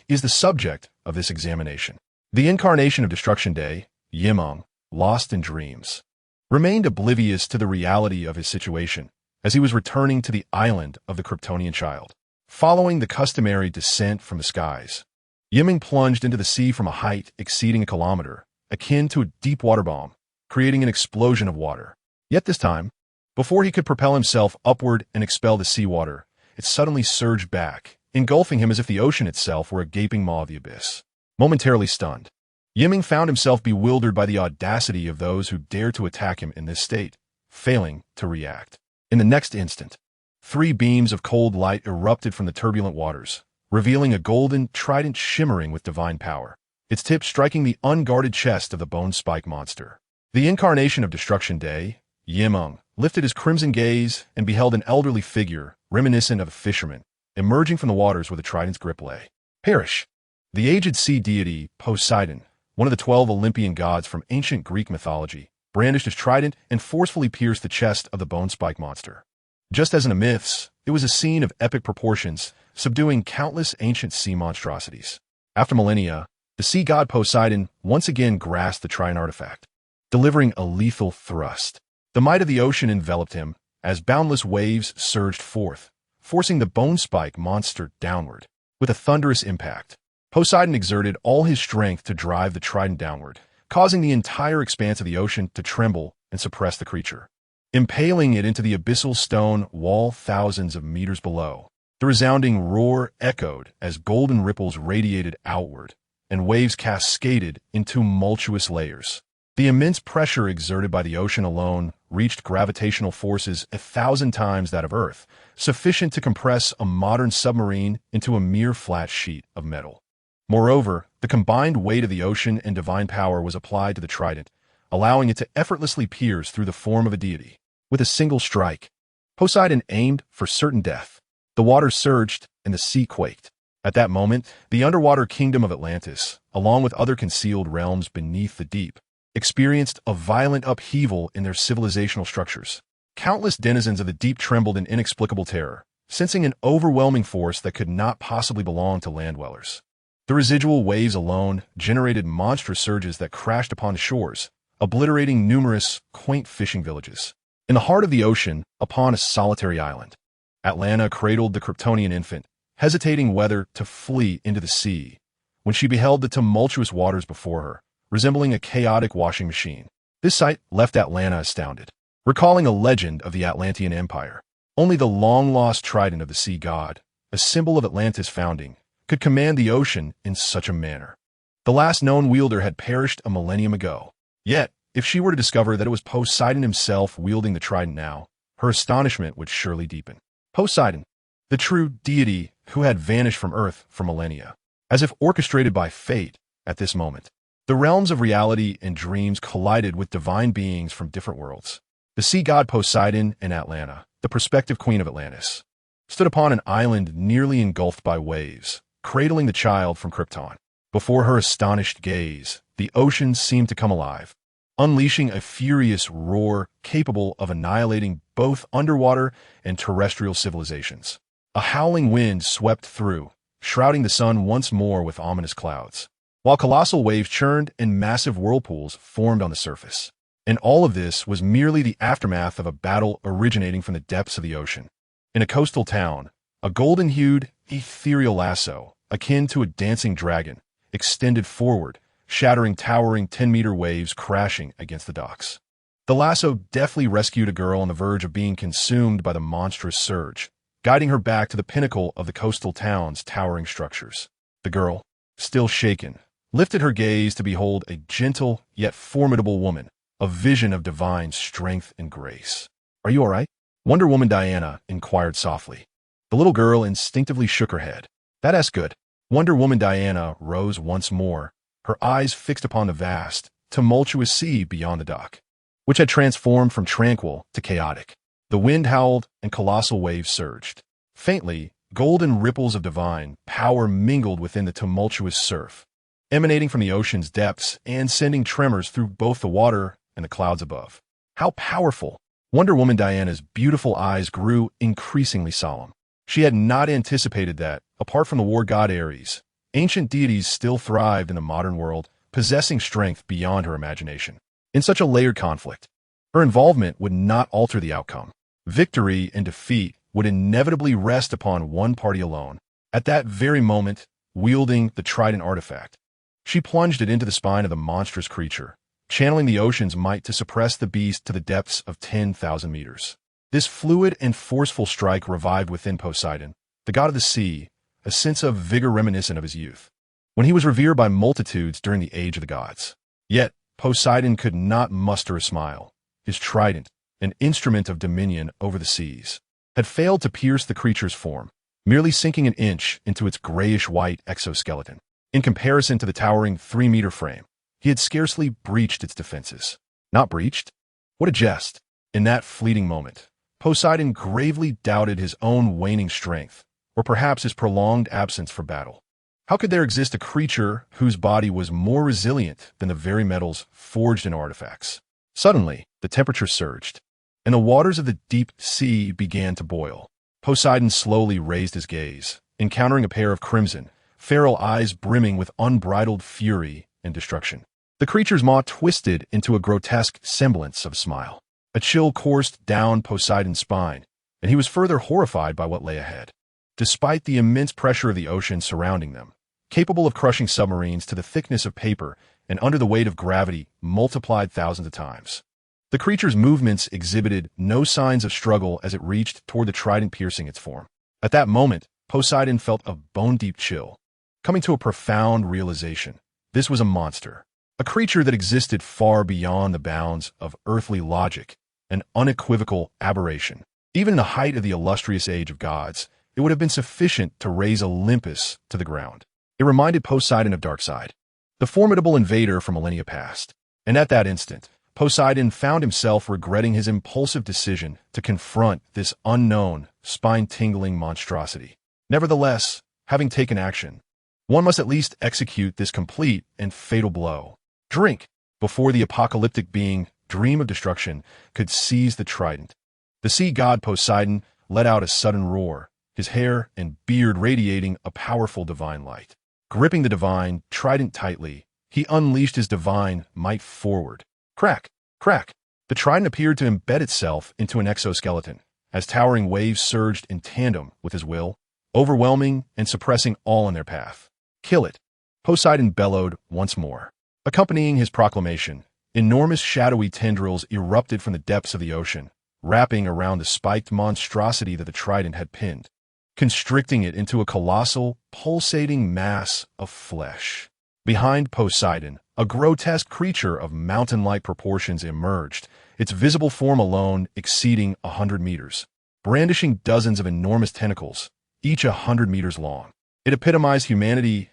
"Is the subject of this examination." The incarnation of Destruction Day, Meng, lost in dreams, remained oblivious to the reality of his situation as he was returning to the island of the Kryptonian child. Following the customary descent from the skies, Meng plunged into the sea from a height exceeding a kilometer, akin to a deep water bomb, creating an explosion of water. Yet this time, before he could propel himself upward and expel the seawater, it suddenly surged back, engulfing him as if the ocean itself were a gaping maw of the abyss. Momentarily stunned, Meng found himself bewildered by the audacity of those who dared to attack him in this state, failing to react. In the next instant, 3 beams of cold light erupted from the turbulent waters, revealing a golden trident shimmering with divine power, its tip striking the unguarded chest of the bone spike monster. The incarnation of Destruction Day, Meng, lifted his crimson gaze and beheld an elderly figure, reminiscent of a fisherman, emerging from the waters where the trident's grip lay. "Perish!" The aged sea deity, Poseidon, one of the 12 Olympian gods from ancient Greek mythology, brandished his trident and forcefully pierced the chest of the bone spike monster. Just as in the myths, it was a scene of epic proportions, subduing countless ancient sea monstrosities. After millennia, the sea god Poseidon once again grasped the trident artifact, delivering a lethal thrust. The might of the ocean enveloped him as boundless waves surged forth, forcing the bone spike monster downward. With a thunderous impact, Poseidon exerted all his strength to drive the trident downward, causing the entire expanse of the ocean to tremble and suppress the creature, impaling it into the abyssal stone wall thousands of meters below. The resounding roar echoed as golden ripples radiated outward, and waves cascaded in tumultuous layers. The immense pressure exerted by the ocean alone reached gravitational forces 1,000 times that of Earth, sufficient to compress a modern submarine into a mere flat sheet of metal. Moreover, the combined weight of the ocean and divine power was applied to the trident, allowing it to effortlessly pierce through the form of a deity. With a single strike, Poseidon aimed for certain death. The waters surged and the sea quaked. At that moment, the underwater kingdom of Atlantis, along with other concealed realms beneath the deep, experienced a violent upheaval in their civilizational structures. Countless denizens of the deep trembled in inexplicable terror, sensing an overwhelming force that could not possibly belong to land dwellers. The residual waves alone generated monstrous surges that crashed upon the shores, obliterating numerous quaint fishing villages. In the heart of the ocean, upon a solitary island, Atlanta cradled the Kryptonian infant, hesitating whether to flee into the sea, when she beheld the tumultuous waters before her, resembling a chaotic washing machine. This sight left Atlanta astounded, recalling a legend of the Atlantean Empire. Only the long-lost trident of the sea god, a symbol of Atlantis' founding, could command the ocean in such a manner. The last known wielder had perished a millennium ago. Yet, If she were to discover that it was Poseidon himself wielding the trident now, her astonishment would surely deepen. Poseidon, the true deity who had vanished from Earth for millennia, as if orchestrated by fate at this moment. The realms of reality and dreams collided with divine beings from different worlds. The sea god Poseidon and Atlanta, the prospective queen of Atlantis, stood upon an island nearly engulfed by waves, cradling the child from Krypton. Before her astonished gaze, the ocean seemed to come alive, unleashing a furious roar capable of annihilating both underwater and terrestrial civilizations. A howling wind swept through, shrouding the sun once more with ominous clouds, while colossal waves churned and massive whirlpools formed on the surface. And all of this was merely the aftermath of a battle originating from the depths of the ocean. In a coastal town, a golden-hued, ethereal lasso, akin to a dancing dragon, extended forward, shattering towering 10-meter waves crashing against the docks. The lasso deftly rescued a girl on the verge of being consumed by the monstrous surge, guiding her back to the pinnacle of the coastal town's towering structures. The girl, still shaken, lifted her gaze to behold a gentle yet formidable woman, a vision of divine strength and grace. "Are you all right?" Wonder Woman Diana inquired softly. The little girl instinctively shook her head. "That's good." Wonder Woman Diana rose once more, her eyes fixed upon the vast, tumultuous sea beyond the dock, which had transformed from tranquil to chaotic. The wind howled and colossal waves surged. Faintly, golden ripples of divine power mingled within the tumultuous surf, emanating from the ocean's depths and sending tremors through both the water and the clouds above. How powerful! Wonder Woman Diana's beautiful eyes grew increasingly solemn. She had not anticipated that, apart from the war god Ares, ancient deities still thrived in the modern world, possessing strength beyond her imagination. In such a layered conflict, her involvement would not alter the outcome. Victory and defeat would inevitably rest upon one party alone. At that very moment, wielding the trident artifact, she plunged it into the spine of the monstrous creature, channeling the ocean's might to suppress the beast to the depths of 10,000 meters. This fluid and forceful strike revived within Poseidon, the god of the sea, a sense of vigor reminiscent of his youth, when he was revered by multitudes during the age of the gods. Yet, Poseidon could not muster a smile. His trident, an instrument of dominion over the seas, had failed to pierce the creature's form, merely sinking an inch into its grayish-white exoskeleton. In comparison to the towering 3-meter frame, he had scarcely breached its defenses. Not breached? What a jest! In that fleeting moment, Poseidon gravely doubted his own waning strength, or perhaps his prolonged absence for battle. How could there exist a creature whose body was more resilient than the very metals forged in artifacts? Suddenly, the temperature surged, and the waters of the deep sea began to boil. Poseidon slowly raised his gaze, encountering a pair of crimson, feral eyes brimming with unbridled fury and destruction. The creature's maw twisted into a grotesque semblance of a smile. A chill coursed down Poseidon's spine, and he was further horrified by what lay ahead. Despite the immense pressure of the ocean surrounding them, capable of crushing submarines to the thickness of paper and under the weight of gravity multiplied thousands of times, the creature's movements exhibited no signs of struggle as it reached toward the trident piercing its form. At that moment, Poseidon felt a bone-deep chill, coming to a profound realization. This was a monster, a creature that existed far beyond the bounds of earthly logic, an unequivocal aberration. Even in the height of the illustrious age of gods, it would have been sufficient to raise Olympus to the ground. It reminded Poseidon of Darkseid, the formidable invader from millennia past. And at that instant, Poseidon found himself regretting his impulsive decision to confront this unknown, spine-tingling monstrosity. Nevertheless, having taken action, one must at least execute this complete and fatal blow. Drink, before the apocalyptic being, Dream of Destruction, could seize the trident. The sea god Poseidon let out a sudden roar, his hair and beard radiating a powerful divine light. Gripping the divine trident tightly, he unleashed his divine might forward. Crack! Crack! The trident appeared to embed itself into an exoskeleton, as towering waves surged in tandem with his will, overwhelming and suppressing all in their path. Kill it! Poseidon bellowed once more. Accompanying his proclamation, enormous shadowy tendrils erupted from the depths of the ocean, wrapping around the spiked monstrosity that the trident had pinned, constricting it into a colossal, pulsating mass of flesh. Behind Poseidon, A grotesque creature of mountain-like proportions emerged, its visible form alone exceeding 100 meters, brandishing dozens of enormous tentacles, each 100 meters long. It epitomized humanity's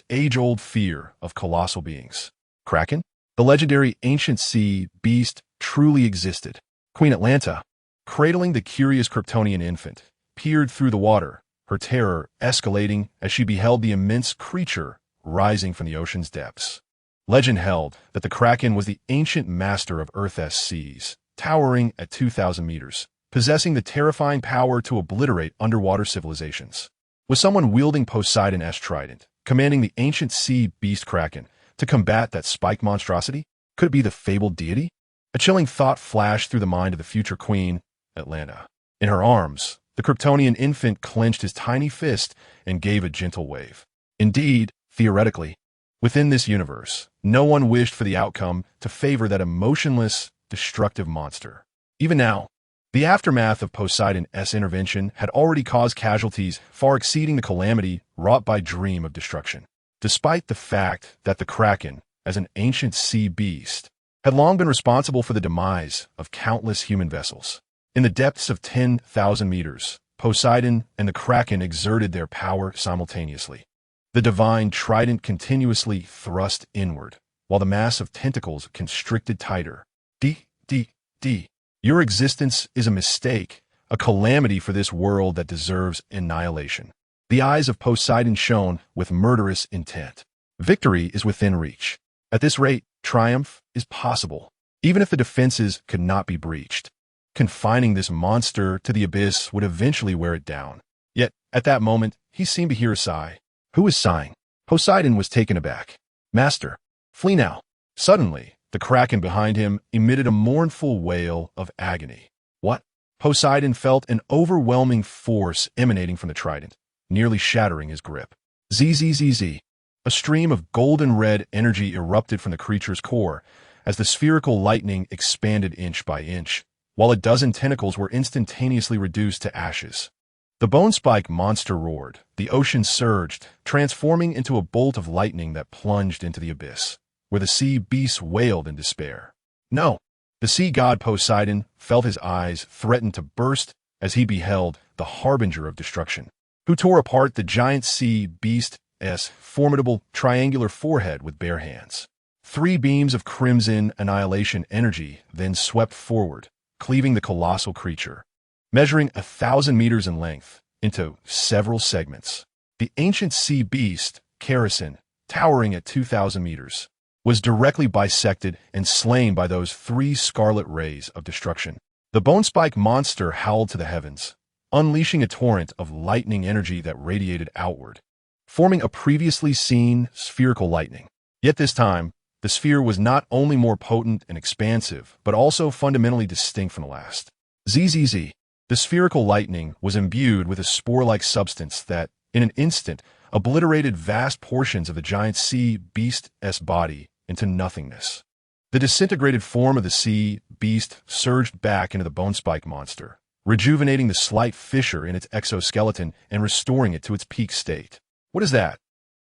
age-old fear of colossal beings. Kraken? The legendary ancient sea beast truly existed. Queen Atlanta, cradling the curious Kryptonian infant, peered through the water, her terror escalating as she beheld the immense creature rising from the ocean's depths. Legend held that the Kraken was the ancient master of Earth's seas, towering at 2,000 meters, possessing the terrifying power to obliterate underwater civilizations. Was someone wielding Poseidon's trident, commanding the ancient sea beast Kraken to combat that spike monstrosity? Could it be the fabled deity? A chilling thought flashed through the mind of the future queen, Atlanta. In her arms, the Kryptonian infant clenched his tiny fist and gave a gentle wave. Indeed, theoretically, within this universe, no one wished for the outcome to favor that emotionless, destructive monster. Even now, the aftermath of Poseidon's intervention had already caused casualties far exceeding the calamity wrought by Dream of destruction. Despite the fact that the Kraken, as an ancient sea beast, had long been responsible for the demise of countless human vessels. In the depths of 10,000 meters, Poseidon and the Kraken exerted their power simultaneously. The divine trident continuously thrust inward, while the mass of tentacles constricted tighter. Your existence is a mistake, a calamity for this world that deserves annihilation. The eyes of Poseidon shone with murderous intent. Victory is within reach. At this rate, triumph is possible, even if the defenses could not be breached. Confining this monster to the abyss would eventually wear it down. Yet, at that moment, he seemed to hear a sigh. Who was sighing? Poseidon was taken aback. Master, flee now. Suddenly, the Kraken behind him emitted a mournful wail of agony. What? Poseidon felt an overwhelming force emanating from the trident, nearly shattering his grip. Zzz. A stream of golden-red energy erupted from the creature's core as the spherical lightning expanded inch by inch, while a dozen tentacles were instantaneously reduced to ashes. The bone-spike monster roared, the ocean surged, transforming into a bolt of lightning that plunged into the abyss, where the sea beasts wailed in despair. No! The sea god Poseidon felt his eyes threaten to burst as he beheld the harbinger of destruction, who tore apart the giant sea beast's formidable triangular forehead with bare hands. 3 beams of crimson annihilation energy then swept forward, cleaving the colossal creature, measuring 1,000 meters in length, into several segments. The ancient sea beast, Kerosene, towering at 2,000 meters, was directly bisected and slain by those 3 scarlet rays of destruction. The bone-spike monster howled to the heavens, unleashing a torrent of lightning energy that radiated outward, forming a previously seen spherical lightning. Yet this time, the sphere was not only more potent and expansive, but also fundamentally distinct from the last. Zzz. The spherical lightning was imbued with a spore-like substance that, in an instant, obliterated vast portions of the giant sea beast's body into nothingness. The disintegrated form of the sea beast surged back into the bone-spike monster, rejuvenating the slight fissure in its exoskeleton and restoring it to its peak state. What is that?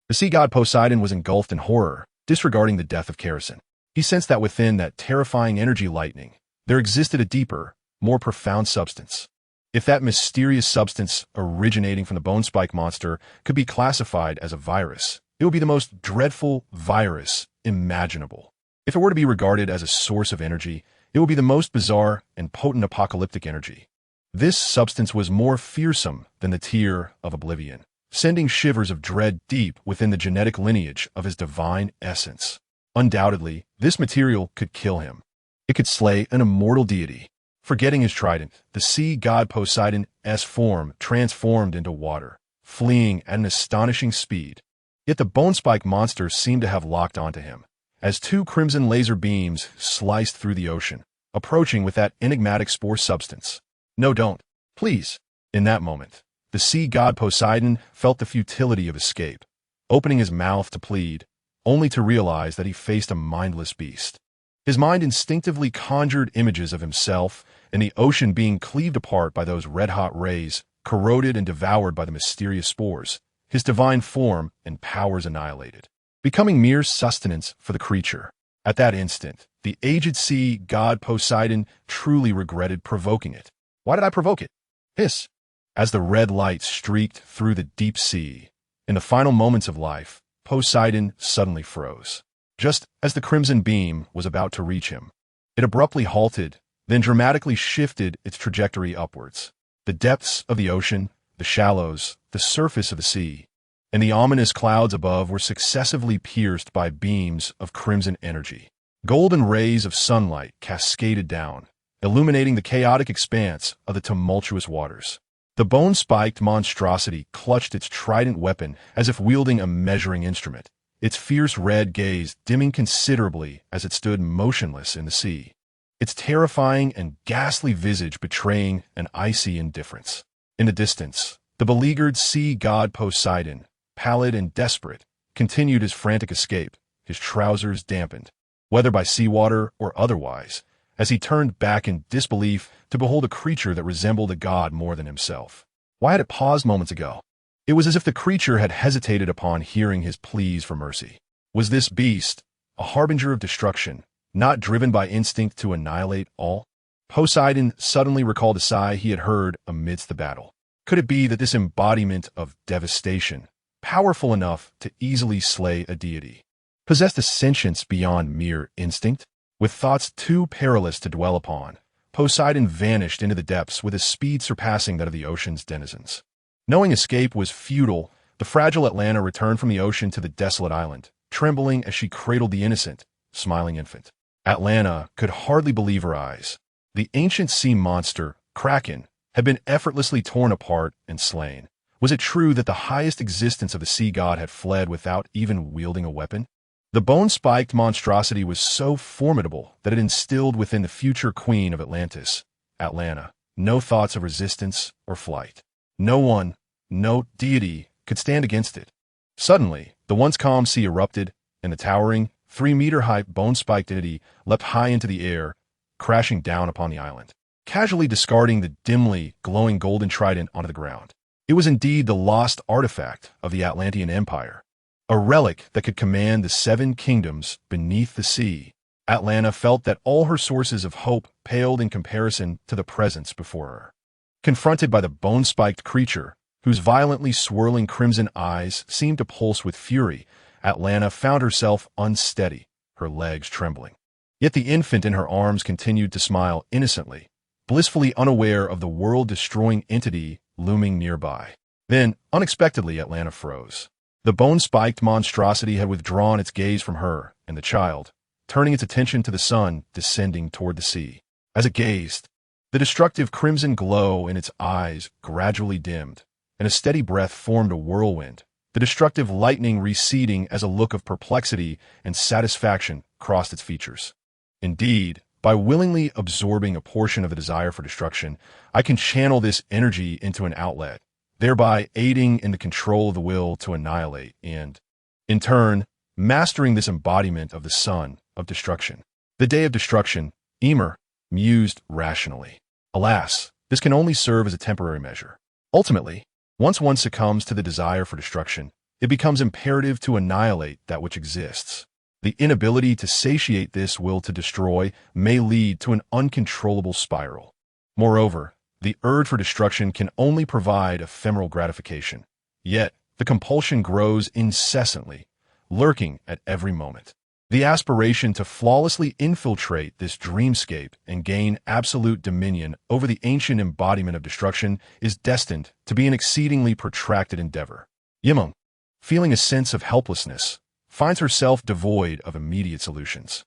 The sea god Poseidon was engulfed in horror, disregarding the death of Kerosene. He sensed that within that terrifying energy lightning, there existed a deeper, more profound substance. If that mysterious substance originating from the bone-spike monster could be classified as a virus, it would be the most dreadful virus imaginable. If it were to be regarded as a source of energy, it would be the most bizarre and potent apocalyptic energy. This substance was more fearsome than the tear of oblivion, sending shivers of dread deep within the genetic lineage of his divine essence. Undoubtedly, this material could kill him. It could slay an immortal deity. Forgetting his trident, the sea god Poseidon's form transformed into water, fleeing at an astonishing speed. Yet the bone-spike monster seemed to have locked onto him, as 2 crimson laser beams sliced through the ocean, approaching with that enigmatic spore substance. No, don't. Please. In that moment, the sea god Poseidon felt the futility of escape, opening his mouth to plead, only to realize that he faced a mindless beast. His mind instinctively conjured images of himself and the ocean being cleaved apart by those red-hot rays, corroded and devoured by the mysterious spores, his divine form and powers annihilated. becoming mere sustenance for the creature. At that instant, the aged sea god Poseidon truly regretted provoking it. Why did I provoke it? Hiss. As the red light streaked through the deep sea, in the final moments of life, Poseidon suddenly froze. Just as the crimson beam was about to reach him, it abruptly halted, then dramatically shifted its trajectory upwards. The depths of the ocean, the shallows, the surface of the sea, and the ominous clouds above were successively pierced by beams of crimson energy. Golden rays of sunlight cascaded down, illuminating the chaotic expanse of the tumultuous waters. The bone-spiked monstrosity clutched its trident weapon as if wielding a measuring instrument, its fierce red gaze dimming considerably as it stood motionless in the sea, its terrifying and ghastly visage betraying an icy indifference. In the distance, the beleaguered sea god Poseidon, pallid and desperate, continued his frantic escape, his trousers dampened, whether by seawater or otherwise, as he turned back in disbelief to behold a creature that resembled a god more than himself. Why had it paused moments ago? It was as if the creature had hesitated upon hearing his pleas for mercy. Was this beast, a harbinger of destruction, not driven by instinct to annihilate all? Poseidon suddenly recalled a sigh he had heard amidst the battle. Could it be that this embodiment of devastation, powerful enough to easily slay a deity, possessed a sentience beyond mere instinct? With thoughts too perilous to dwell upon, Poseidon vanished into the depths with a speed surpassing that of the ocean's denizens. Knowing escape was futile, the fragile Atlanta returned from the ocean to the desolate island, trembling as she cradled the innocent, smiling infant. Atlanta could hardly believe her eyes. The ancient sea monster, Kraken, had been effortlessly torn apart and slain. Was it true that the highest existence of the sea god had fled without even wielding a weapon? The bone-spiked monstrosity was so formidable that it instilled within the future queen of Atlantis, Atlanta, no thoughts of resistance or flight. No one, no deity, could stand against it. Suddenly, the once calm sea erupted, and the towering, 3-meter-high bone-spiked entity leapt high into the air, crashing down upon the island, casually discarding the dimly glowing golden trident onto the ground. It was indeed the lost artifact of the Atlantean Empire, a relic that could command the 7 kingdoms beneath the sea. Atlanta felt that all her sources of hope paled in comparison to the presence before her. Confronted by the bone-spiked creature, whose violently swirling crimson eyes seemed to pulse with fury, Atlanta found herself unsteady, her legs trembling. Yet the infant in her arms continued to smile innocently, blissfully unaware of the world-destroying entity looming nearby. Then, unexpectedly, Atlanta froze. The bone-spiked monstrosity had withdrawn its gaze from her and the child, turning its attention to the sun descending toward the sea. As it gazed, the destructive crimson glow in its eyes gradually dimmed, and a steady breath formed a whirlwind, the destructive lightning receding as a look of perplexity and satisfaction crossed its features. Indeed, by willingly absorbing a portion of the desire for destruction, I can channel this energy into an outlet, thereby aiding in the control of the will to annihilate and, in turn, mastering this embodiment of the sun of destruction. The day of destruction, Emer mused rationally. Alas, this can only serve as a temporary measure. Ultimately, once one succumbs to the desire for destruction, it becomes imperative to annihilate that which exists. The inability to satiate this will to destroy may lead to an uncontrollable spiral. Moreover, the urge for destruction can only provide ephemeral gratification. Yet, the compulsion grows incessantly, lurking at every moment. The aspiration to flawlessly infiltrate this dreamscape and gain absolute dominion over the ancient embodiment of destruction is destined to be an exceedingly protracted endeavor. Meng, feeling a sense of helplessness, finds herself devoid of immediate solutions.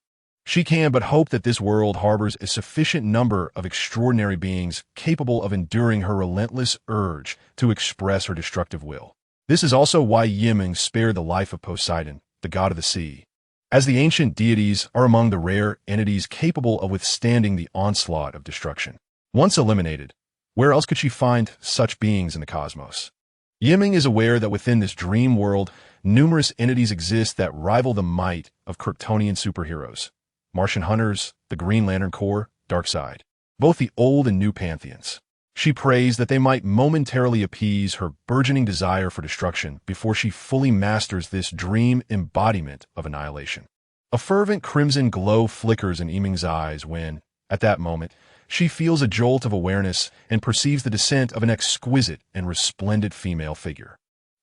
She can but hope that this world harbors a sufficient number of extraordinary beings capable of enduring her relentless urge to express her destructive will. This is also why Meng spared the life of Poseidon, the god of the sea, as the ancient deities are among the rare entities capable of withstanding the onslaught of destruction. Once eliminated, where else could she find such beings in the cosmos? Meng is aware that within this dream world, numerous entities exist that rival the might of Kryptonian superheroes. Martian hunters, the Green Lantern Corps, Darkseid, both the old and new pantheons. She prays that they might momentarily appease her burgeoning desire for destruction before she fully masters this dream embodiment of annihilation. A fervent crimson glow flickers in Meng's eyes when, at that moment, she feels a jolt of awareness and perceives the descent of an exquisite and resplendent female figure.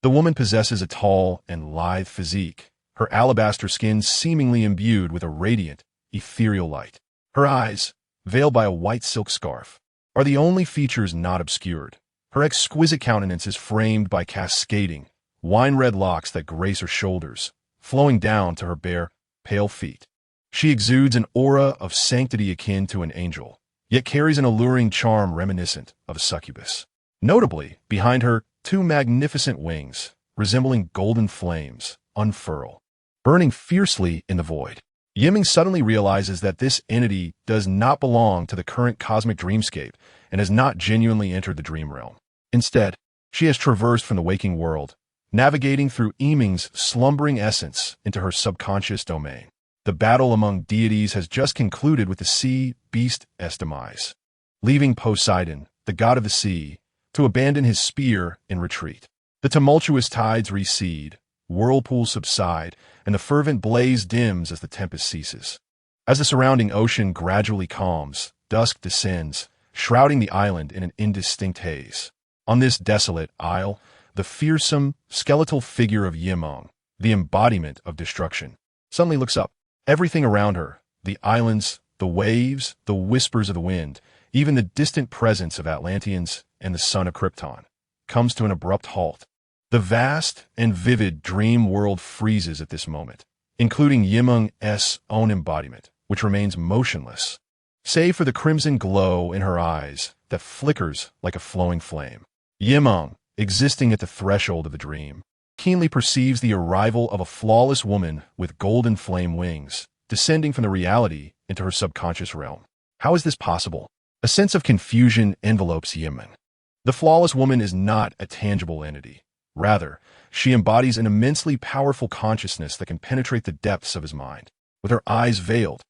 The woman possesses a tall and lithe physique, her alabaster skin seemingly imbued with a radiant, ethereal light. Her eyes, veiled by a white silk scarf, are the only features not obscured. Her exquisite countenance is framed by cascading, wine-red locks that grace her shoulders, flowing down to her bare, pale feet. She exudes an aura of sanctity akin to an angel, yet carries an alluring charm reminiscent of a succubus. Notably, behind her, two magnificent wings, resembling golden flames, unfurl, burning fiercely in the void. Meng suddenly realizes that this entity does not belong to the current cosmic dreamscape and has not genuinely entered the dream realm. Instead, she has traversed from the waking world, navigating through Meng's slumbering essence into her subconscious domain. The battle among deities has just concluded with the sea beast's demise, leaving Poseidon, the god of the sea, to abandon his spear in retreat. The tumultuous tides recede, whirlpools subside, and the fervent blaze dims as the tempest ceases. As the surrounding ocean gradually calms, dusk descends, shrouding the island in an indistinct haze. On this desolate isle, the fearsome, skeletal figure of Meng, the embodiment of destruction, suddenly looks up. Everything around her, the islands, the waves, the whispers of the wind, even the distant presence of Atlanteans and the sun of Krypton, comes to an abrupt halt. The vast and vivid dream world freezes at this moment, including Meng's own embodiment, which remains motionless, save for the crimson glow in her eyes that flickers like a flowing flame. Meng, existing at the threshold of the dream, keenly perceives the arrival of a flawless woman with golden flame wings, descending from the reality into her subconscious realm. How is this possible? A sense of confusion envelopes Meng. The flawless woman is not a tangible entity. Rather, she embodies an immensely powerful consciousness that can penetrate the depths of his mind. With her eyes veiled,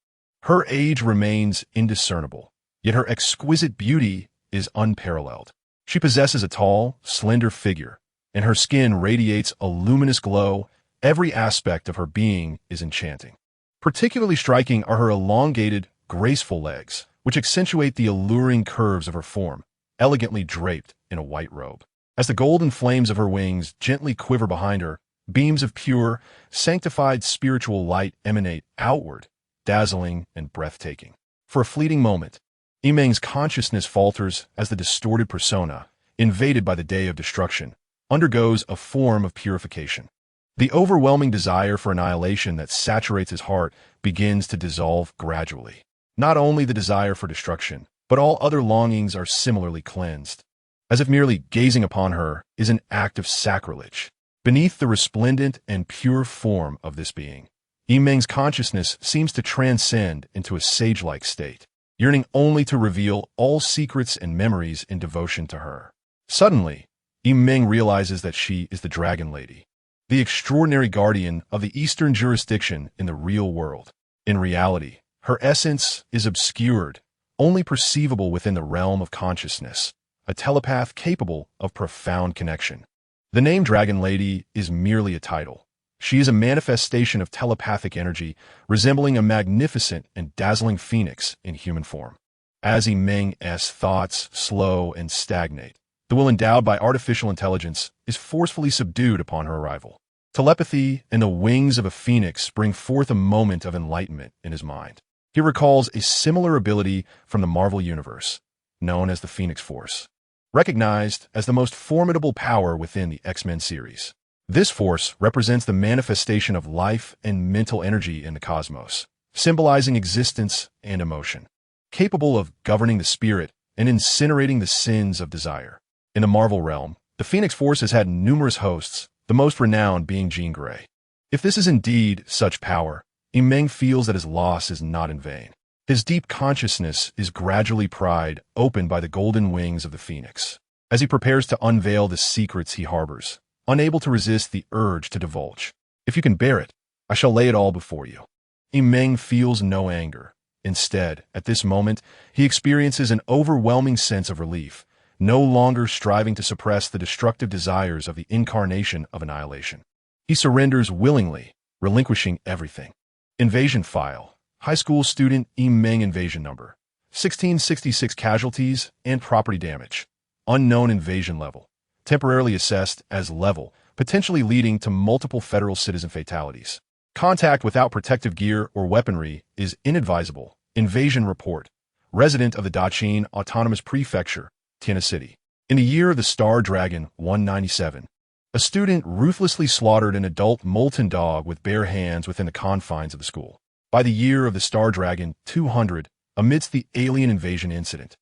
her age remains indiscernible, yet her exquisite beauty is unparalleled. She possesses a tall, slender figure, and her skin radiates a luminous glow. Every aspect of her being is enchanting. Particularly striking are her elongated, graceful legs, which accentuate the alluring curves of her form, elegantly draped in a white robe. As the golden flames of her wings gently quiver behind her, beams of pure, sanctified spiritual light emanate outward, dazzling and breathtaking. For a fleeting moment, Meng's consciousness falters as the distorted persona, invaded by the day of destruction, undergoes a form of purification. The overwhelming desire for annihilation that saturates his heart begins to dissolve gradually. Not only the desire for destruction, but all other longings are similarly cleansed, as if merely gazing upon her is an act of sacrilege. Beneath the resplendent and pure form of this being, Meng's consciousness seems to transcend into a sage-like state, yearning only to reveal all secrets and memories in devotion to her. Suddenly, Meng realizes that she is the Dragon Lady, the extraordinary guardian of the Eastern jurisdiction in the real world. In reality, her essence is obscured, only perceivable within the realm of consciousness, a telepath capable of profound connection. The name Dragon Lady is merely a title. She is a manifestation of telepathic energy, resembling a magnificent and dazzling phoenix in human form. As Meng's thoughts slow and stagnate, the will endowed by artificial intelligence is forcefully subdued upon her arrival. Telepathy and the wings of a phoenix bring forth a moment of enlightenment in his mind. He recalls a similar ability from the Marvel Universe, known as the Phoenix Force, recognized as the most formidable power within the X-Men series. This force represents the manifestation of life and mental energy in the cosmos, symbolizing existence and emotion, capable of governing the spirit and incinerating the sins of desire. In the Marvel realm, the Phoenix Force has had numerous hosts, the most renowned being Jean Grey. If this is indeed such power, Meng feels that his loss is not in vain. His deep consciousness is gradually pried open by the golden wings of the phoenix. As he prepares to unveil the secrets he harbors, unable to resist the urge to divulge. If you can bear it, I shall lay it all before you. Meng feels no anger. Instead, at this moment, he experiences an overwhelming sense of relief, no longer striving to suppress the destructive desires of the incarnation of annihilation. He surrenders willingly, relinquishing everything. Invasion file. High school student Meng invasion number. 1666 casualties and property damage. Unknown invasion level. Temporarily assessed as level, potentially leading to multiple federal citizen fatalities. Contact without protective gear or weaponry is inadvisable. Invasion report. Resident of the Daqin Autonomous Prefecture, Tianjin City. In the year of the Star Dragon 197, a student ruthlessly slaughtered an adult molten dog with bare hands within the confines of the school. By the year of the Star Dragon 200, amidst the alien invasion incident,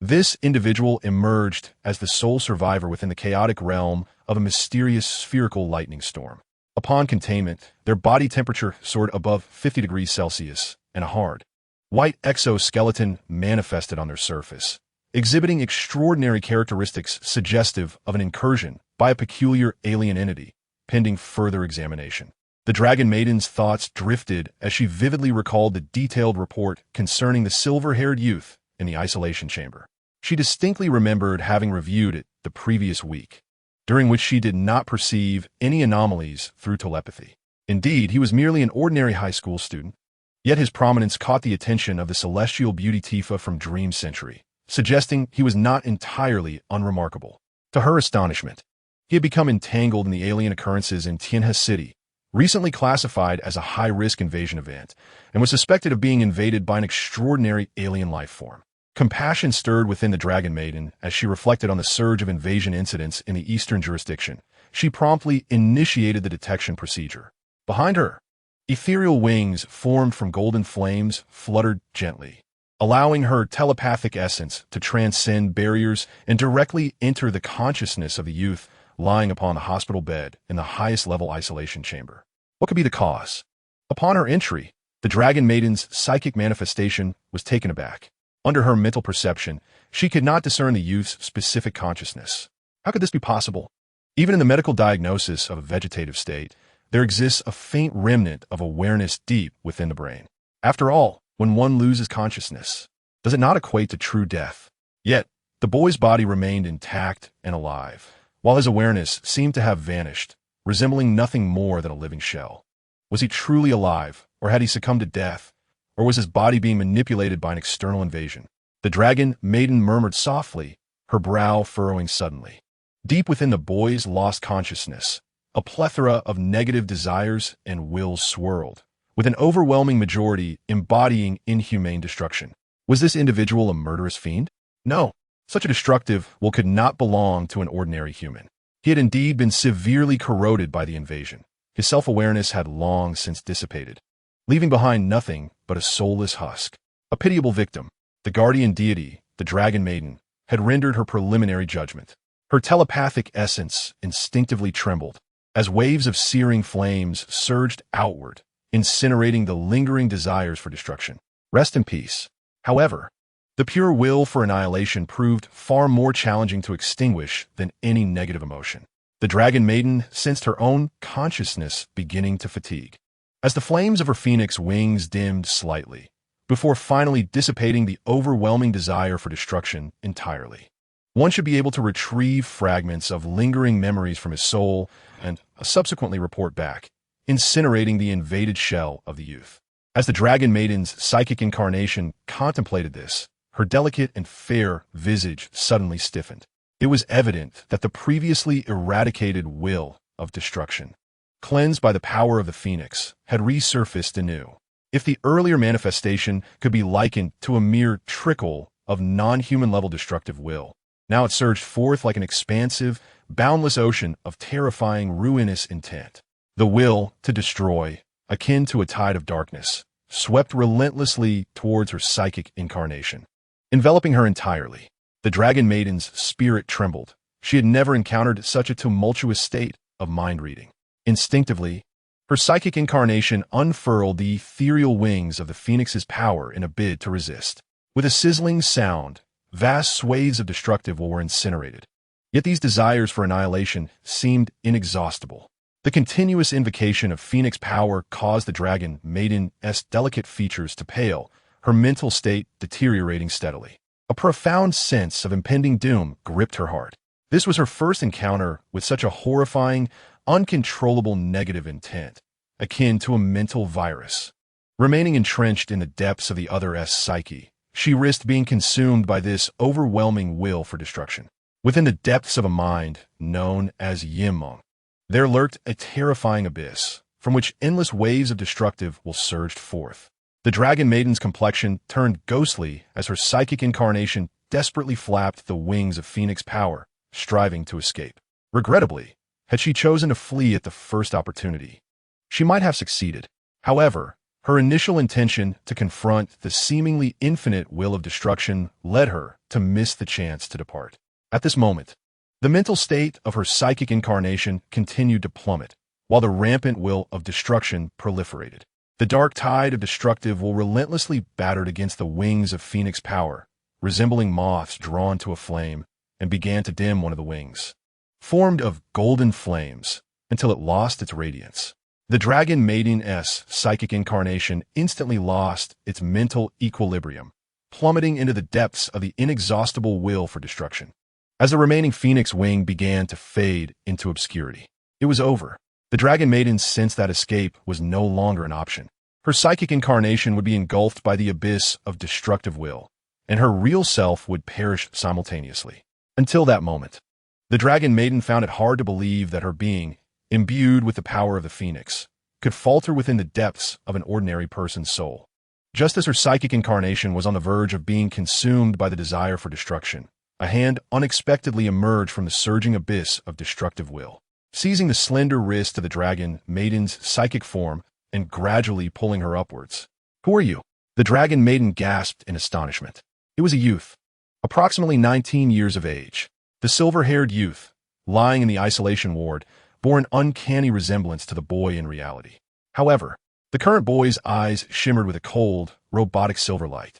this individual emerged as the sole survivor within the chaotic realm of a mysterious spherical lightning storm. Upon containment, their body temperature soared above 50 degrees Celsius, and a hard, white exoskeleton manifested on their surface, exhibiting extraordinary characteristics suggestive of an incursion by a peculiar alien entity, pending further examination. The Dragon Maiden's thoughts drifted as she vividly recalled the detailed report concerning the silver-haired youth in the isolation chamber. She distinctly remembered having reviewed it the previous week, during which she did not perceive any anomalies through telepathy. Indeed, he was merely an ordinary high school student, yet his prominence caught the attention of the celestial beauty Tifa from Dream Century, suggesting he was not entirely unremarkable. To her astonishment, he had become entangled in the alien occurrences in Tianjin City, recently classified as a high-risk invasion event, and was suspected of being invaded by an extraordinary alien life form. Compassion stirred within the Dragon Maiden as she reflected on the surge of invasion incidents in the Eastern jurisdiction. She promptly initiated the detection procedure. Behind her, ethereal wings formed from golden flames fluttered gently, allowing her telepathic essence to transcend barriers and directly enter the consciousness of the youth lying upon the hospital bed in the highest level isolation chamber. What could be the cause? Upon her entry, the Dragon Maiden's psychic manifestation was taken aback. Under her mental perception, she could not discern the youth's specific consciousness. How could this be possible? Even in the medical diagnosis of a vegetative state, there exists a faint remnant of awareness deep within the brain. After all, when one loses consciousness, does it not equate to true death? Yet, the boy's body remained intact and alive, while his awareness seemed to have vanished, resembling nothing more than a living shell. Was he truly alive, or had he succumbed to death? Or was his body being manipulated by an external invasion? The Dragon Maiden murmured softly, her brow furrowing suddenly. Deep within the boy's lost consciousness, a plethora of negative desires and wills swirled, with an overwhelming majority embodying inhumane destruction. Was this individual a murderous fiend? No, such a destructive will could not belong to an ordinary human. He had indeed been severely corroded by the invasion. His self-awareness had long since dissipated, leaving behind nothing but a soulless husk. A pitiable victim, the guardian deity, the Dragon Maiden, had rendered her preliminary judgment. Her telepathic essence instinctively trembled as waves of searing flames surged outward, incinerating the lingering desires for destruction. Rest in peace. However, the pure will for annihilation proved far more challenging to extinguish than any negative emotion. The Dragon Maiden sensed her own consciousness beginning to fatigue, as the flames of her phoenix wings dimmed slightly, before finally dissipating the overwhelming desire for destruction entirely. One should be able to retrieve fragments of lingering memories from his soul and subsequently report back, incinerating the invaded shell of the youth. As the Dragon Maiden's psychic incarnation contemplated this, her delicate and fair visage suddenly stiffened. It was evident that the previously eradicated will of destruction, cleansed by the power of the phoenix, had resurfaced anew. If the earlier manifestation could be likened to a mere trickle of non-human level destructive will, now it surged forth like an expansive, boundless ocean of terrifying, ruinous intent. The will to destroy, akin to a tide of darkness, swept relentlessly towards her psychic incarnation, enveloping her entirely. The Dragon Maiden's spirit trembled. She had never encountered such a tumultuous state of mind reading. Instinctively, her psychic incarnation unfurled the ethereal wings of the phoenix's power in a bid to resist. With a sizzling sound, vast swathes of destructive will were incinerated. Yet these desires for annihilation seemed inexhaustible. The continuous invocation of phoenix power caused the Dragon Maiden's delicate features to pale, her mental state deteriorating steadily. A profound sense of impending doom gripped her heart. This was her first encounter with such a horrifying, uncontrollable negative intent, akin to a mental virus. Remaining entrenched in the depths of the other's psyche, she risked being consumed by this overwhelming will for destruction. Within the depths of a mind known as Meng, there lurked a terrifying abyss, from which endless waves of destructive will surged forth. The Dragon Maiden's complexion turned ghostly as her psychic incarnation desperately flapped the wings of Phoenix power, striving to escape. Regrettably, had she chosen to flee at the first opportunity, she might have succeeded. However, her initial intention to confront the seemingly infinite will of destruction led her to miss the chance to depart. At this moment, the mental state of her psychic incarnation continued to plummet, while the rampant will of destruction proliferated. The dark tide of destructive will relentlessly battered against the wings of Phoenix power, resembling moths drawn to a flame, and began to dim one of the wings, formed of golden flames, until it lost its radiance. The Dragon Maiden's psychic incarnation instantly lost its mental equilibrium, plummeting into the depths of the inexhaustible will for destruction. As the remaining Phoenix wing began to fade into obscurity, it was over. The Dragon Maiden sensed that escape was no longer an option. Her psychic incarnation would be engulfed by the abyss of destructive will, and her real self would perish simultaneously. Until that moment, the Dragon Maiden found it hard to believe that her being, imbued with the power of the Phoenix, could falter within the depths of an ordinary person's soul. Just as her psychic incarnation was on the verge of being consumed by the desire for destruction, a hand unexpectedly emerged from the surging abyss of destructive will, seizing the slender wrist of the Dragon Maiden's psychic form and gradually pulling her upwards. "Who are you?" The Dragon Maiden gasped in astonishment. It was a youth, approximately 19 years of age. The silver-haired youth, lying in the isolation ward, bore an uncanny resemblance to the boy in reality. However, the current boy's eyes shimmered with a cold, robotic silver light.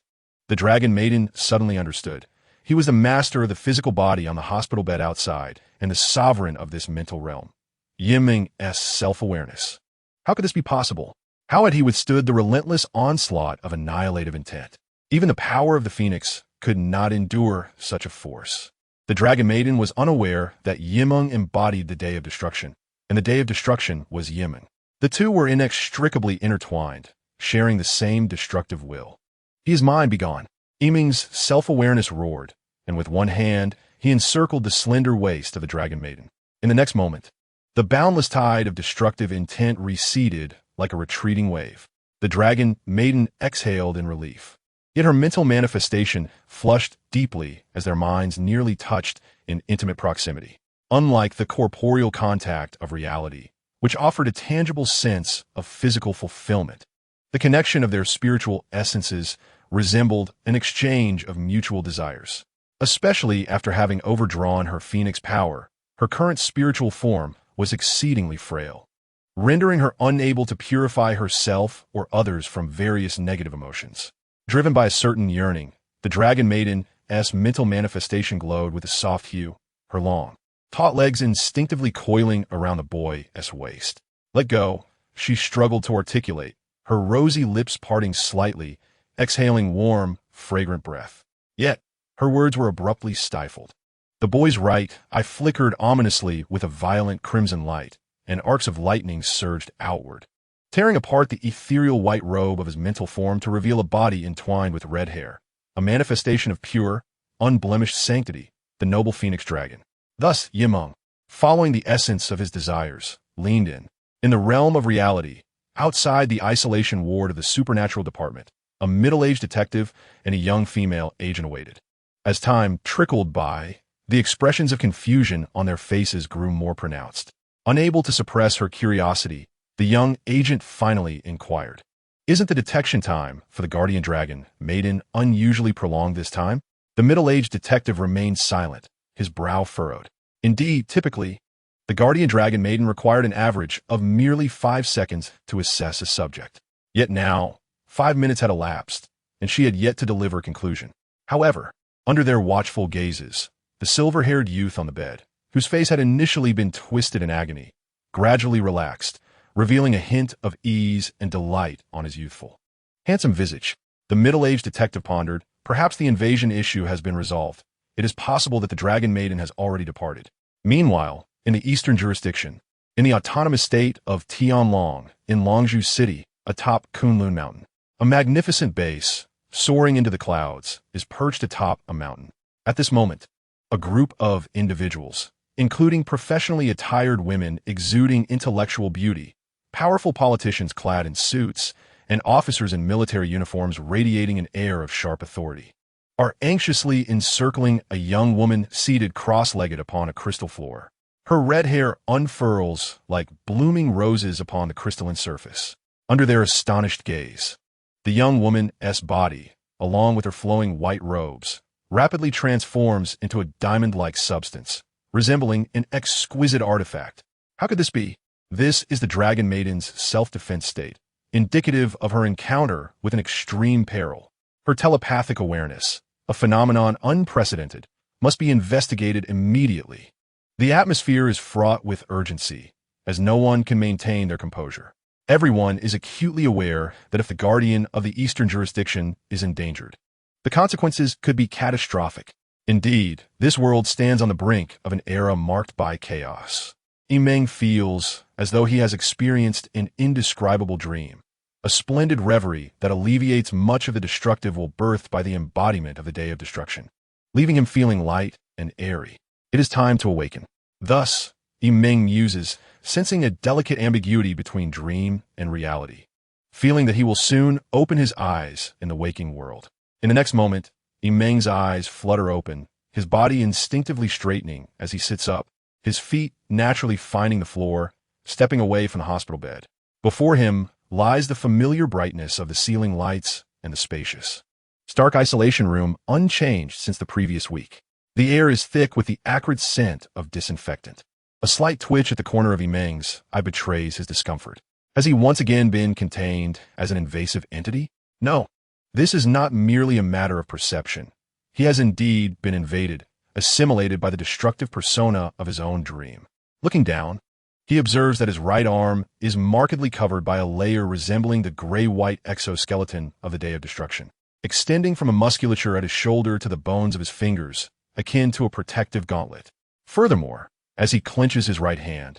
The Dragon Maiden suddenly understood. He was the master of the physical body on the hospital bed outside, and the sovereign of this mental realm. Meng's self-awareness. How could this be possible? How had he withstood the relentless onslaught of annihilative intent? Even the power of the Phoenix could not endure such a force. The Dragon Maiden was unaware that Meng embodied the Day of Destruction, and the Day of Destruction was Meng. The two were inextricably intertwined, sharing the same destructive will. "He is mine, begone!" Meng's self-awareness roared, and with one hand, he encircled the slender waist of the Dragon Maiden. In the next moment, the boundless tide of destructive intent receded like a retreating wave. The Dragon Maiden exhaled in relief. Yet her mental manifestation flushed deeply as their minds nearly touched in intimate proximity. Unlike the corporeal contact of reality, which offered a tangible sense of physical fulfillment, the connection of their spiritual essences resembled an exchange of mutual desires. Especially after having overdrawn her Phoenix power, her current spiritual form was exceedingly frail, rendering her unable to purify herself or others from various negative emotions. Driven by a certain yearning, the Dragon Maiden's mental manifestation glowed with a soft hue, her long, taut legs instinctively coiling around the boy's waist. "Let go," she struggled to articulate, her rosy lips parting slightly, exhaling warm, fragrant breath. Yet, her words were abruptly stifled. The boy's right eye flickered ominously with a violent crimson light, and arcs of lightning surged outward, tearing apart the ethereal white robe of his mental form to reveal a body entwined with red hair, a manifestation of pure, unblemished sanctity, the noble Phoenix Dragon. Thus, Meng, following the essence of his desires, leaned in. In the realm of reality, outside the isolation ward of the supernatural department, a middle-aged detective and a young female agent awaited. As time trickled by, the expressions of confusion on their faces grew more pronounced. Unable to suppress her curiosity, the young agent finally inquired, "Isn't the detection time for the Guardian Dragon Maiden unusually prolonged this time?" The middle-aged detective remained silent, his brow furrowed. Indeed, typically, the Guardian Dragon Maiden required an average of merely 5 seconds to assess a subject. Yet now, 5 minutes had elapsed, and she had yet to deliver a conclusion. However, under their watchful gazes, the silver-haired youth on the bed, whose face had initially been twisted in agony, gradually relaxed, revealing a hint of ease and delight on his youthful, handsome visage. The middle-aged detective pondered, Perhaps the invasion issue has been resolved. It is possible that the Dragon Maiden has already departed. Meanwhile, in the eastern jurisdiction, in the autonomous state of Tianlong, in Longzhou City, atop Kunlun Mountain, a magnificent base, soaring into the clouds, is perched atop a mountain. At this moment, a group of individuals, including professionally attired women exuding intellectual beauty, powerful politicians clad in suits, and officers in military uniforms radiating an air of sharp authority, are anxiously encircling a young woman seated cross-legged upon a crystal floor. Her red hair unfurls like blooming roses upon the crystalline surface. Under their astonished gaze, the young woman's body, along with her flowing white robes, rapidly transforms into a diamond-like substance, resembling an exquisite artifact. How could this be? This is the Dragon Maiden's self-defense state, indicative of her encounter with an extreme peril. Her telepathic awareness, a phenomenon unprecedented, must be investigated immediately. The atmosphere is fraught with urgency, as no one can maintain their composure. Everyone is acutely aware that if the guardian of the eastern jurisdiction is endangered, the consequences could be catastrophic. Indeed, this world stands on the brink of an era marked by chaos. Meng feels as though he has experienced an indescribable dream, a splendid reverie that alleviates much of the destructive will birthed by the embodiment of the day of destruction, leaving him feeling light and airy. It is time to awaken. Thus, Meng muses, sensing a delicate ambiguity between dream and reality, feeling that he will soon open his eyes in the waking world. In the next moment, Meng's eyes flutter open, his body instinctively straightening as he sits up, his feet naturally finding the floor, stepping away from the hospital bed. Before him lies the familiar brightness of the ceiling lights and the spacious, stark isolation room unchanged since the previous week. The air is thick with the acrid scent of disinfectant. A slight twitch at the corner of Meng's eye betrays his discomfort. Has he once again been contained as an invasive entity? No. This is not merely a matter of perception. He has indeed been invaded, assimilated by the destructive persona of his own dream. Looking down, he observes that his right arm is markedly covered by a layer resembling the gray-white exoskeleton of the Day of Destruction, extending from a musculature at his shoulder to the bones of his fingers, akin to a protective gauntlet. Furthermore, as he clenches his right hand,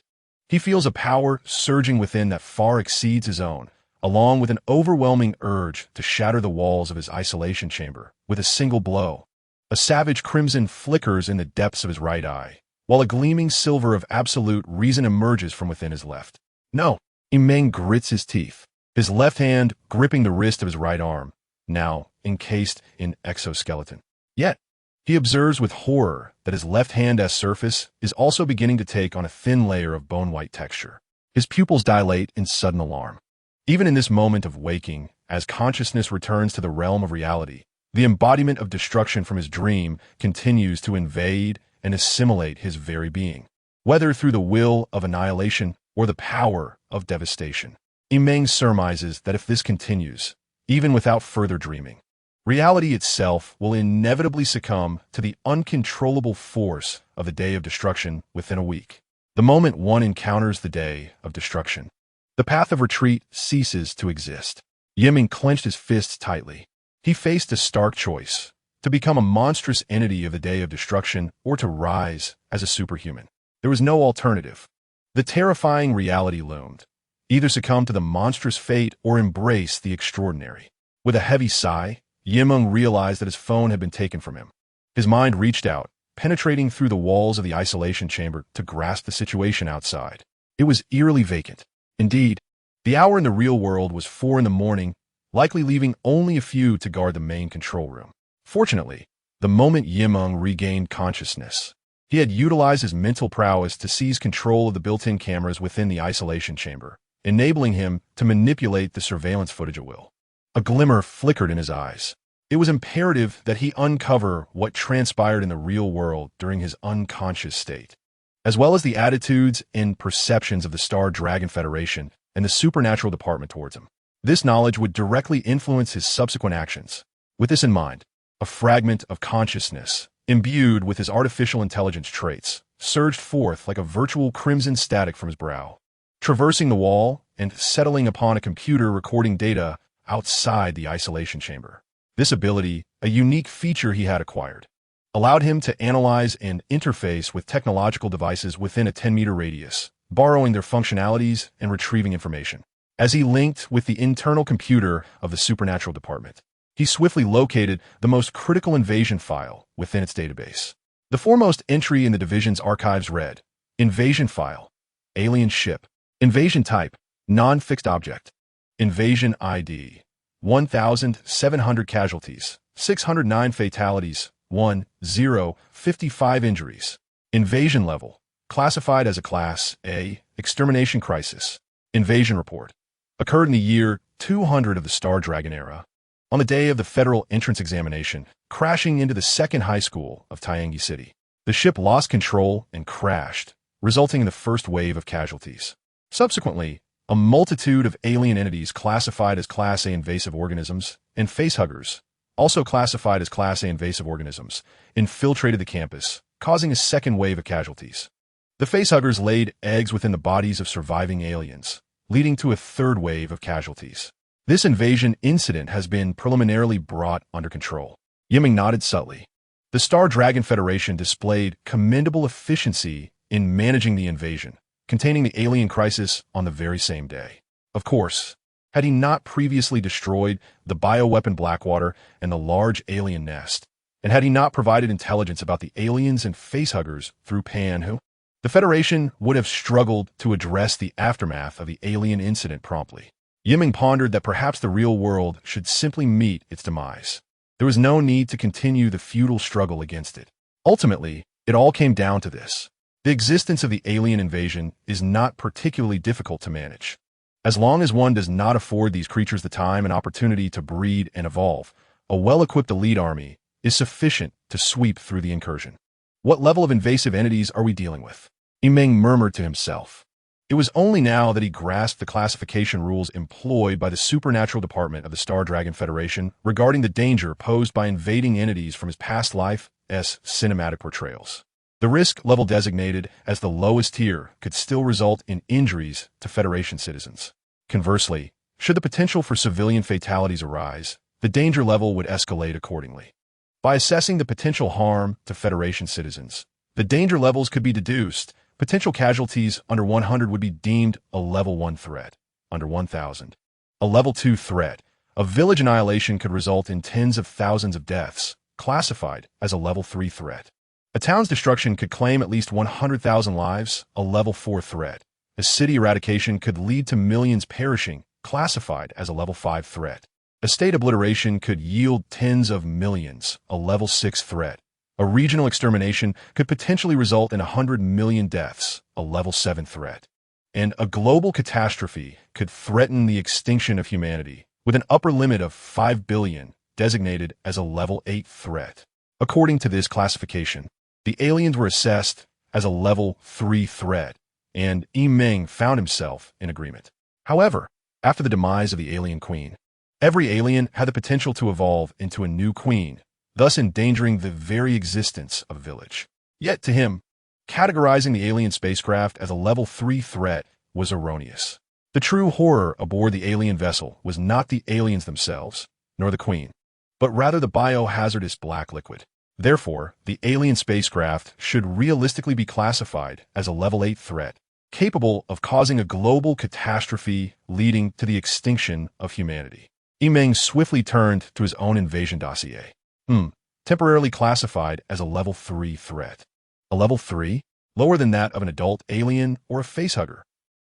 he feels a power surging within that far exceeds his own, along with an overwhelming urge to shatter the walls of his isolation chamber with a single blow. A savage crimson flickers in the depths of his right eye, while a gleaming silver of absolute reason emerges from within his left. No, Meng grits his teeth, his left hand gripping the wrist of his right arm, now encased in exoskeleton. Yet, he observes with horror that his left hand's surface is also beginning to take on a thin layer of bone-white texture. His pupils dilate in sudden alarm. Even in this moment of waking, as consciousness returns to the realm of reality, the embodiment of destruction from his dream continues to invade and assimilate his very being, whether through the will of annihilation or the power of devastation. Meng surmises that if this continues, even without further dreaming, reality itself will inevitably succumb to the uncontrollable force of the Day of Destruction within a week. The moment one encounters the Day of Destruction, the path of retreat ceases to exist. Meng clenched his fists tightly. He faced a stark choice: to become a monstrous entity of the Day of Destruction or to rise as a superhuman. There was no alternative. The terrifying reality loomed. Either succumb to the monstrous fate or embrace the extraordinary. With a heavy sigh, Meng realized that his phone had been taken from him. His mind reached out, penetrating through the walls of the isolation chamber to grasp the situation outside. It was eerily vacant. Indeed, the hour in the real world was 4 a.m, likely leaving only a few to guard the main control room. Fortunately, the moment Meng regained consciousness, he had utilized his mental prowess to seize control of the built-in cameras within the isolation chamber, enabling him to manipulate the surveillance footage at will. A glimmer flickered in his eyes. It was imperative that he uncover what transpired in the real world during his unconscious state, as well as the attitudes and perceptions of the Star Dragon Federation and the Supernatural Department towards him. This knowledge would directly influence his subsequent actions. With this in mind, a fragment of consciousness, imbued with his artificial intelligence traits, surged forth like a virtual crimson static from his brow, traversing the wall and settling upon a computer recording data outside the isolation chamber. This ability, a unique feature he had acquired, allowed him to analyze and interface with technological devices within a 10-meter radius, borrowing their functionalities and retrieving information. As he linked with the internal computer of the supernatural department, he swiftly located the most critical invasion file within its database. The foremost entry in the division's archives read, Invasion File, Alien Ship, Invasion Type, Non-Fixed Object, Invasion ID, 1,700 casualties, 609 fatalities, 55 injuries. Invasion Level, classified as a Class A, Extermination Crisis. Invasion Report, occurred in the year 200 of the Star Dragon era, on the day of the federal entrance examination, crashing into the second high school of Tiangi City. The ship lost control and crashed, resulting in the first wave of casualties. Subsequently, a multitude of alien entities classified as Class A invasive organisms and facehuggers, also classified as Class A invasive organisms, infiltrated the campus, causing a second wave of casualties. The facehuggers laid eggs within the bodies of surviving aliens, leading to a third wave of casualties. This invasion incident has been preliminarily brought under control. Meng nodded subtly. The Star Dragon Federation displayed commendable efficiency in managing the invasion, containing the alien crisis on the very same day. Of course, had he not previously destroyed the bioweapon Blackwater and the large alien nest, and had he not provided intelligence about the aliens and facehuggers through Pan-Hu, the Federation would have struggled to address the aftermath of the alien incident promptly. Meng pondered that perhaps the real world should simply meet its demise. There was no need to continue the futile struggle against it. Ultimately, it all came down to this. The existence of the alien invasion is not particularly difficult to manage. As long as one does not afford these creatures the time and opportunity to breed and evolve, a well-equipped elite army is sufficient to sweep through the incursion. What level of invasive entities are we dealing with? Meng murmured to himself. It was only now that he grasped the classification rules employed by the Supernatural Department of the Star Dragon Federation regarding the danger posed by invading entities from his past life's cinematic portrayals. The risk level designated as the lowest tier could still result in injuries to Federation citizens. Conversely, should the potential for civilian fatalities arise, the danger level would escalate accordingly. By assessing the potential harm to Federation citizens, the danger levels could be deduced. Potential casualties under 100 would be deemed a level 1 threat. Under 1,000, a level 2 threat. A village annihilation could result in tens of thousands of deaths, classified as a level 3 threat. A town's destruction could claim at least 100,000 lives, a level 4 threat. A city eradication could lead to millions perishing, classified as a level 5 threat. A state obliteration could yield tens of millions, a level 6 threat. A regional extermination could potentially result in 100 million deaths, a level 7 threat. And a global catastrophe could threaten the extinction of humanity, with an upper limit of 5 billion, designated as a level 8 threat. According to this classification, the aliens were assessed as a level 3 threat, and Meng found himself in agreement. However, after the demise of the alien queen, every alien had the potential to evolve into a new queen, thus endangering the very existence of a village. Yet to him, categorizing the alien spacecraft as a level 3 threat was erroneous. The true horror aboard the alien vessel was not the aliens themselves, nor the queen, but rather the biohazardous black liquid. Therefore, the alien spacecraft should realistically be classified as a level 8 threat, capable of causing a global catastrophe leading to the extinction of humanity. Meng swiftly turned to his own invasion dossier. Temporarily classified as a level 3 threat. A level 3? Lower than that of an adult alien or a facehugger.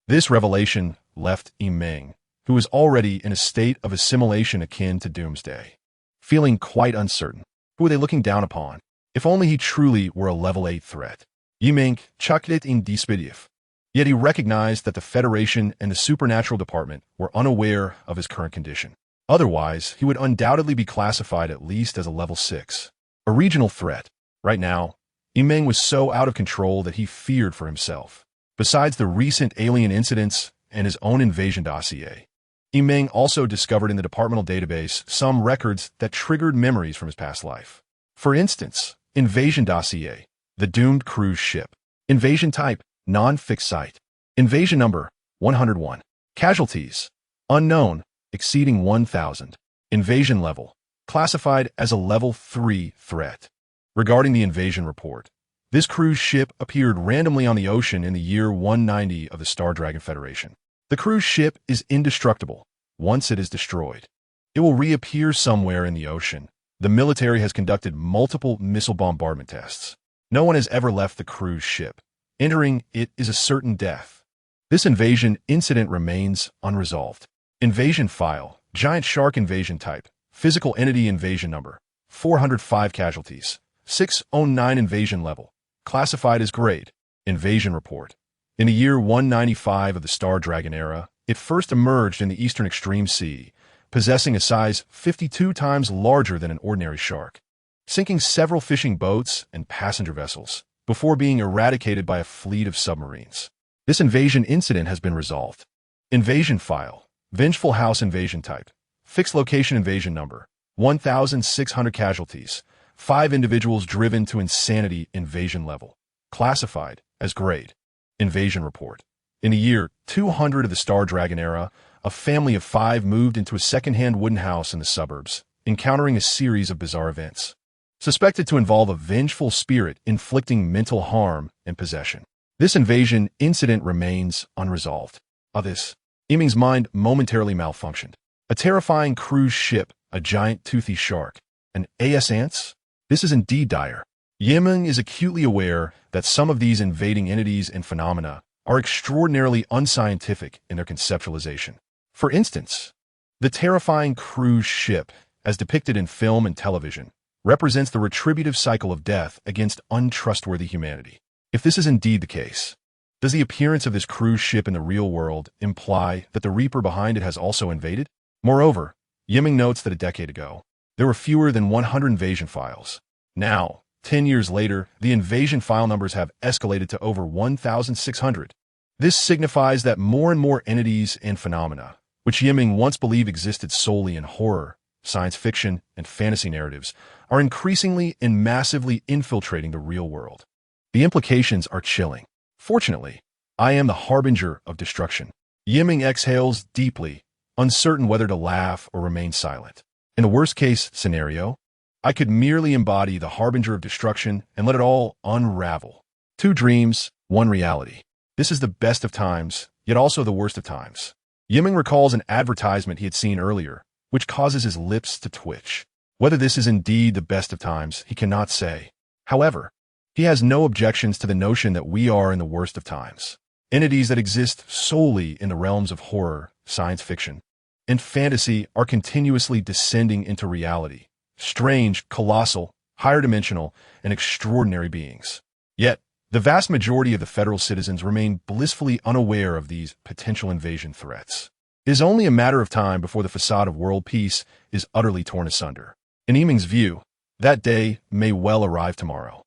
This revelation left Meng, who was already in a state of assimilation akin to Doomsday, feeling quite uncertain. Who were they looking down upon? If only he truly were a level 8 threat. Meng chucked it in disbelief. Yet he recognized that the Federation and the Supernatural Department were unaware of his current condition. Otherwise, he would undoubtedly be classified at least as a level 6. A regional threat. Right now, Meng was so out of control that he feared for himself. Besides the recent alien incidents and his own invasion dossier, Meng also discovered in the departmental database some records that triggered memories from his past life. For instance, invasion dossier, the doomed cruise ship. Invasion type, non-fixed site. Invasion number, 101. Casualties, unknown, exceeding 1,000. Invasion level, classified as a Level 3 threat. Regarding the invasion report, this cruise ship appeared randomly on the ocean in the year 190 of the Star Dragon Federation. The cruise ship is indestructible once it is destroyed. It will reappear somewhere in the ocean. The military has conducted multiple missile bombardment tests. No one has ever left the cruise ship. Entering it is a certain death. This invasion incident remains unresolved. Invasion file, giant shark invasion type, physical entity invasion number, 405 casualties, 609 invasion level, classified as grade. Invasion report. In the year 195 of the Star Dragon era, it first emerged in the eastern extreme sea, possessing a size 52 times larger than an ordinary shark, sinking several fishing boats and passenger vessels before being eradicated by a fleet of submarines. This invasion incident has been resolved. Invasion file, vengeful house invasion type, fixed location invasion number, 1,600 casualties, 5 individuals driven to insanity invasion level, classified as grade. Invasion report. In the year 200 of the Star Dragon era, a family of 5 moved into a second-hand wooden house in the suburbs, encountering a series of bizarre events, suspected to involve a vengeful spirit inflicting mental harm and possession. This invasion incident remains unresolved. Of this, Meng's mind momentarily malfunctioned. A terrifying cruise ship, a giant toothy shark, and AS ants? This is indeed dire. Meng is acutely aware that some of these invading entities and phenomena are extraordinarily unscientific in their conceptualization. For instance, the terrifying cruise ship, as depicted in film and television, represents the retributive cycle of death against untrustworthy humanity. If this is indeed the case, does the appearance of this cruise ship in the real world imply that the Reaper behind it has also invaded? Moreover, Meng notes that a decade ago, there were fewer than 100 invasion files. Now, 10 years later, the invasion file numbers have escalated to over 1,600. This signifies that more and more entities and phenomena, which Meng once believed existed solely in horror, science fiction, and fantasy narratives, are increasingly and massively infiltrating the real world. The implications are chilling. Fortunately, I am the harbinger of destruction. Meng exhales deeply, uncertain whether to laugh or remain silent. In the worst-case scenario, I could merely embody the harbinger of destruction and let it all unravel. 2 dreams, 1 reality. This is the best of times, yet also the worst of times. Meng recalls an advertisement he had seen earlier, which causes his lips to twitch. Whether this is indeed the best of times, he cannot say. However, he has no objections to the notion that we are in the worst of times. Entities that exist solely in the realms of horror, science fiction, and fantasy are continuously descending into reality. Strange, colossal, higher dimensional, and extraordinary beings. Yet, the vast majority of the federal citizens remain blissfully unaware of these potential invasion threats. It is only a matter of time before the facade of world peace is utterly torn asunder. In Meng's view, that day may well arrive tomorrow.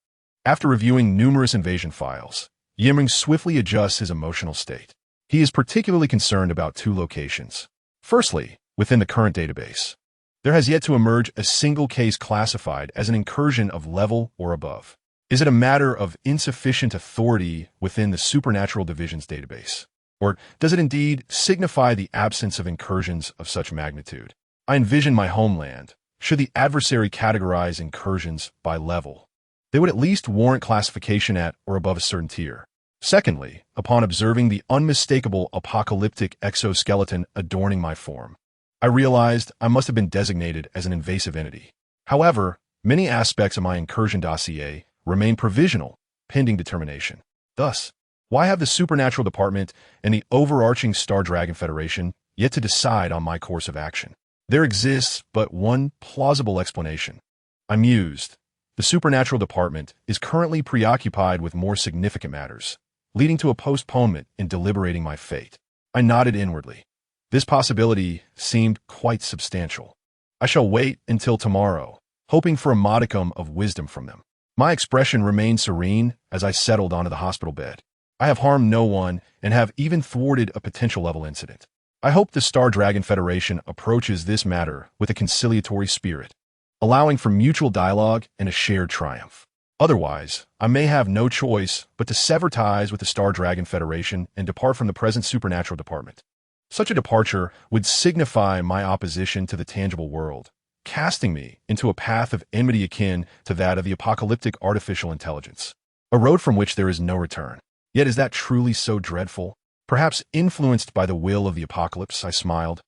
After reviewing numerous invasion files, Meng swiftly adjusts his emotional state. He is particularly concerned about 2 locations. Firstly, within the current database, there has yet to emerge a single case classified as an incursion of level or above. Is it a matter of insufficient authority within the Supernatural Division's database? Or does it indeed signify the absence of incursions of such magnitude? I envision my homeland. Should the adversary categorize incursions by level, they would at least warrant classification at or above a certain tier. Secondly, upon observing the unmistakable apocalyptic exoskeleton adorning my form, I realized I must have been designated as an invasive entity. However, many aspects of my incursion dossier remain provisional, pending determination. Thus, why have the Supernatural Department and the overarching Star Dragon Federation yet to decide on my course of action? There exists but one plausible explanation. I mused. The Supernatural Department is currently preoccupied with more significant matters, leading to a postponement in deliberating my fate. I nodded inwardly. This possibility seemed quite substantial. I shall wait until tomorrow, hoping for a modicum of wisdom from them. My expression remained serene as I settled onto the hospital bed. I have harmed no one and have even thwarted a potential level incident. I hope the Star Dragon Federation approaches this matter with a conciliatory spirit, allowing for mutual dialogue and a shared triumph. Otherwise, I may have no choice but to sever ties with the Star Dragon Federation and depart from the present Supernatural Department. Such a departure would signify my opposition to the tangible world, casting me into a path of enmity akin to that of the apocalyptic artificial intelligence, a road from which there is no return. Yet is that truly so dreadful? Perhaps influenced by the will of the apocalypse, I smiled,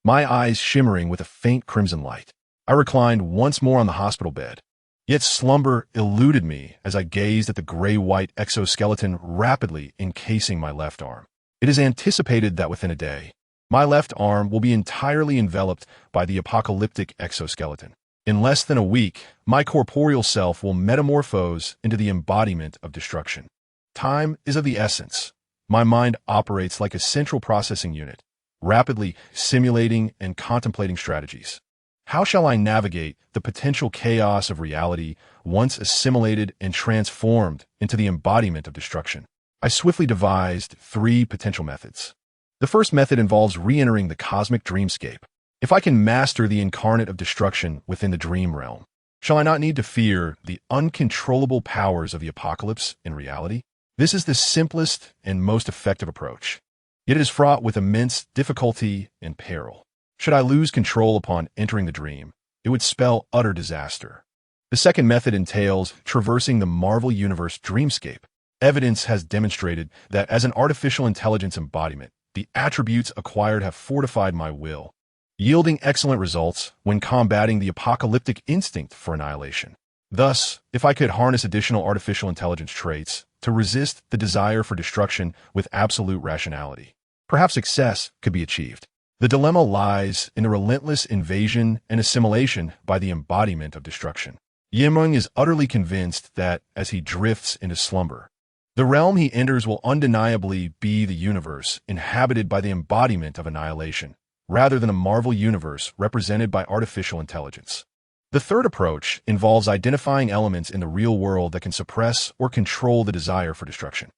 my eyes shimmering with a faint crimson light. I reclined once more on the hospital bed. Yet slumber eluded me as I gazed at the gray-white exoskeleton rapidly encasing my left arm. It is anticipated that within a day, my left arm will be entirely enveloped by the apocalyptic exoskeleton. In less than a week, my corporeal self will metamorphose into the embodiment of destruction. Time is of the essence. My mind operates like a central processing unit, rapidly simulating and contemplating strategies. How shall I navigate the potential chaos of reality once assimilated and transformed into the embodiment of destruction? I swiftly devised 3 potential methods. The first method involves re-entering the cosmic dreamscape. If I can master the incarnate of destruction within the dream realm, shall I not need to fear the uncontrollable powers of the apocalypse in reality? This is the simplest and most effective approach, yet it is fraught with immense difficulty and peril. Should I lose control upon entering the dream, it would spell utter disaster. The second method entails traversing the Marvel Universe dreamscape. Evidence has demonstrated that as an artificial intelligence embodiment, the attributes acquired have fortified my will, yielding excellent results when combating the apocalyptic instinct for annihilation. Thus, if I could harness additional artificial intelligence traits to resist the desire for destruction with absolute rationality, perhaps success could be achieved. The dilemma lies in the relentless invasion and assimilation by the embodiment of destruction. Meng is utterly convinced that, as he drifts into slumber, the realm he enters will undeniably be the universe inhabited by the embodiment of annihilation, rather than a Marvel universe represented by artificial intelligence. The third approach involves identifying elements in the real world that can suppress or control the desire for destruction.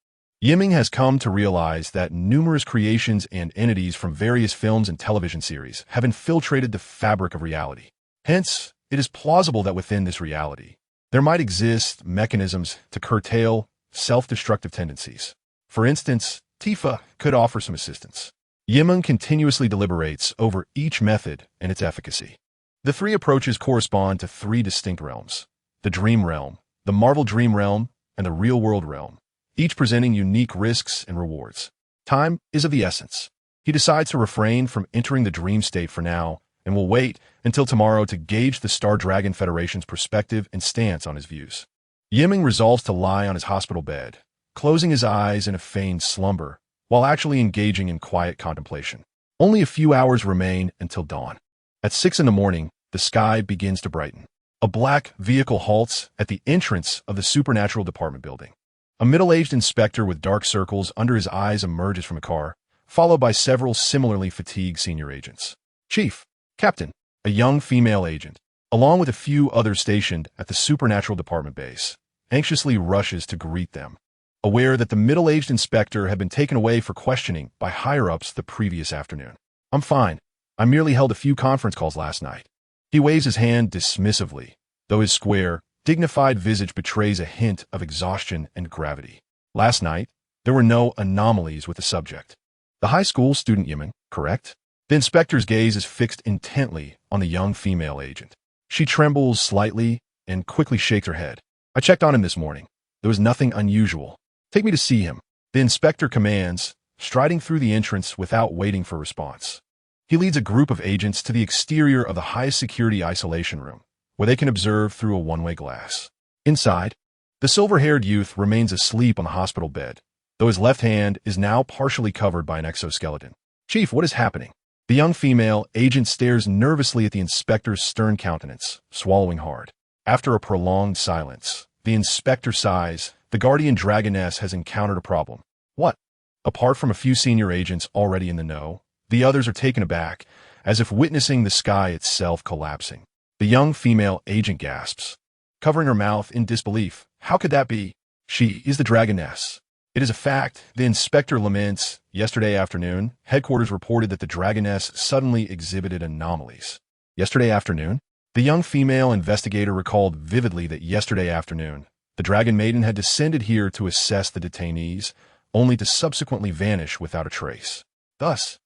Meng has come to realize that numerous creations and entities from various films and television series have infiltrated the fabric of reality. Hence, it is plausible that within this reality, there might exist mechanisms to curtail self-destructive tendencies. For instance, Tifa could offer some assistance. Meng continuously deliberates over each method and its efficacy. The 3 approaches correspond to 3 distinct realms: the dream realm, the Marvel dream realm, and the real-world realm, each presenting unique risks and rewards. Time is of the essence. He decides to refrain from entering the dream state for now and will wait until tomorrow to gauge the Star Dragon Federation's perspective and stance on his views. Meng resolves to lie on his hospital bed, closing his eyes in a feigned slumber, while actually engaging in quiet contemplation. Only a few hours remain until dawn. At 6 in the morning, the sky begins to brighten. A black vehicle halts at the entrance of the Supernatural Department building. A middle-aged inspector with dark circles under his eyes emerges from a car, followed by several similarly fatigued senior agents. Chief, Captain, a young female agent, along with a few others stationed at the Supernatural Department base, anxiously rushes to greet them, aware that the middle-aged inspector had been taken away for questioning by higher-ups the previous afternoon. I'm fine. I merely held a few conference calls last night. He waves his hand dismissively, though his square, dignified visage betrays a hint of exhaustion and gravity. Last night, there were no anomalies with the subject. The high school student Meng, correct? The inspector's gaze is fixed intently on the young female agent. She trembles slightly and quickly shakes her head. I checked on him this morning. There was nothing unusual. Take me to see him. The inspector commands, striding through the entrance without waiting for response. He leads a group of agents to the exterior of the highest security isolation room, where they can observe through a one-way glass. Inside, the silver-haired youth remains asleep on the hospital bed, though his left hand is now partially covered by an exoskeleton. Chief, what is happening? The young female agent stares nervously at the inspector's stern countenance, swallowing hard. After a prolonged silence, the inspector sighs. The guardian dragoness has encountered a problem. What? Apart from a few senior agents already in the know, the others are taken aback, as if witnessing the sky itself collapsing. The young female agent gasps, covering her mouth in disbelief. How could that be? She is the dragoness. It is a fact, the inspector laments. Yesterday afternoon, headquarters reported that the dragoness suddenly exhibited anomalies. Yesterday afternoon? The young female investigator recalled vividly that yesterday afternoon, the Dragon Maiden had descended here to assess the detainees, only to subsequently vanish without a trace. Thus,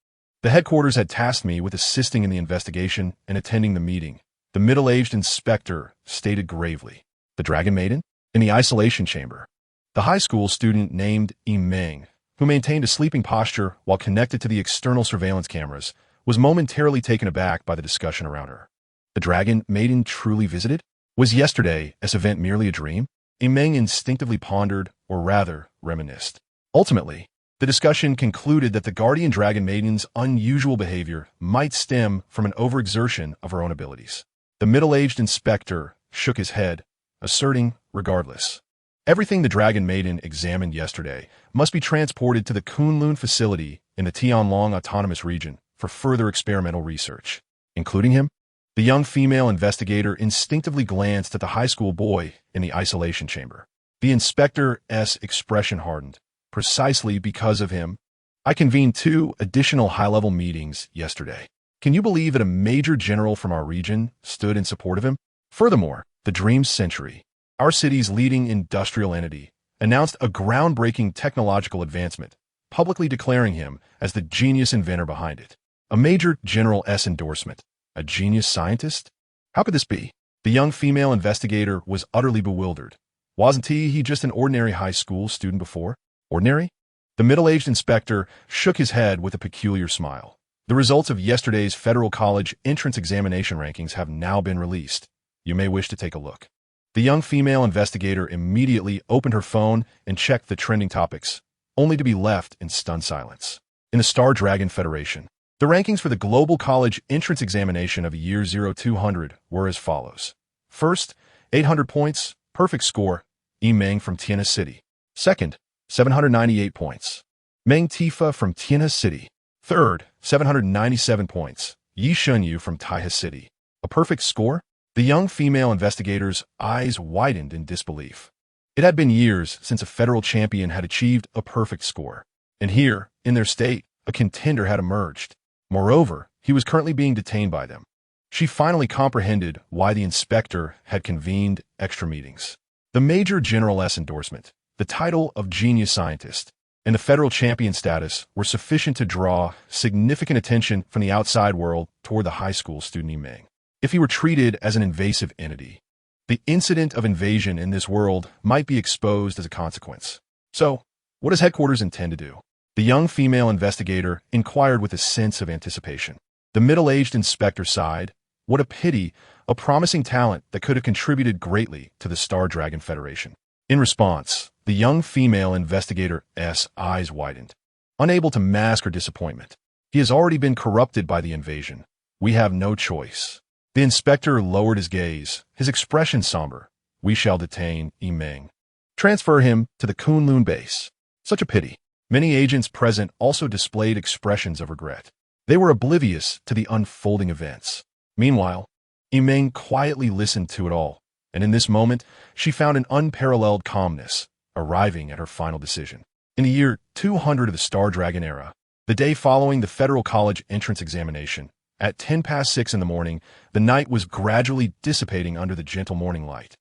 the headquarters had tasked me with assisting in the investigation and attending the meeting, The middle-aged inspector stated gravely. The Dragon Maiden? In the isolation chamber. The high school student named Meng, who maintained a sleeping posture while connected to the external surveillance cameras, was momentarily taken aback by the discussion around her. The Dragon Maiden truly visited? Was yesterday's event merely a dream? Meng instinctively pondered, or rather, reminisced. Ultimately, the discussion concluded that the Guardian Dragon Maiden's unusual behavior might stem from an overexertion of her own abilities. The middle-aged inspector shook his head, asserting, regardless, everything the Dragon Maiden examined yesterday must be transported to the Kunlun facility in the Tianlong Autonomous Region for further experimental research. Including him? The young female investigator instinctively glanced at the high school boy in the isolation chamber. The inspector's expression hardened. Precisely because of him, I convened 2 additional high-level meetings yesterday. Can you believe that a major general from our region stood in support of him? Furthermore, the Dream Century, our city's leading industrial entity, announced a groundbreaking technological advancement, publicly declaring him as the genius inventor behind it. A major general's endorsement. A genius scientist? How could this be? The young female investigator was utterly bewildered. Wasn't he just an ordinary high school student before? Ordinary? The middle-aged inspector shook his head with a peculiar smile. The results of yesterday's federal college entrance examination rankings have now been released. You may wish to take a look. The young female investigator immediately opened her phone and checked the trending topics, only to be left in stunned silence. In the Star Dragon Federation, the rankings for the global college entrance examination of year 0200 were as follows. First, 800 points, perfect score, Meng from Tianhe City. Second, 798 points, Meng Tifa from Tianhe City. Third, 797 points, Yi Shunyu from Taihe City. A perfect score? The young female investigator's eyes widened in disbelief. It had been years since a federal champion had achieved a perfect score. And here, in their state, a contender had emerged. Moreover, he was currently being detained by them. She finally comprehended why the inspector had convened extra meetings. The Major General's endorsement, the title of genius scientist, and the federal champion status were sufficient to draw significant attention from the outside world toward the high school student Meng. If he were treated as an invasive entity, the incident of invasion in this world might be exposed as a consequence. So, what does headquarters intend to do? The young female investigator inquired with a sense of anticipation. The middle-aged inspector sighed. What a pity, a promising talent that could have contributed greatly to the Star Dragon Federation. In response, the young female investigator's eyes widened, unable to mask her disappointment. He has already been corrupted by the invasion. We have no choice. The inspector lowered his gaze, his expression somber. We shall detain Meng. Transfer him to the Kunlun base. Such a pity. Many agents present also displayed expressions of regret. They were oblivious to the unfolding events. Meanwhile, Meng quietly listened to it all, and in this moment, she found an unparalleled calmness, arriving at her final decision. In the year 200 of the Star Dragon era, the day following the federal college entrance examination, at 6:10 in the morning, the night was gradually dissipating under the gentle morning light.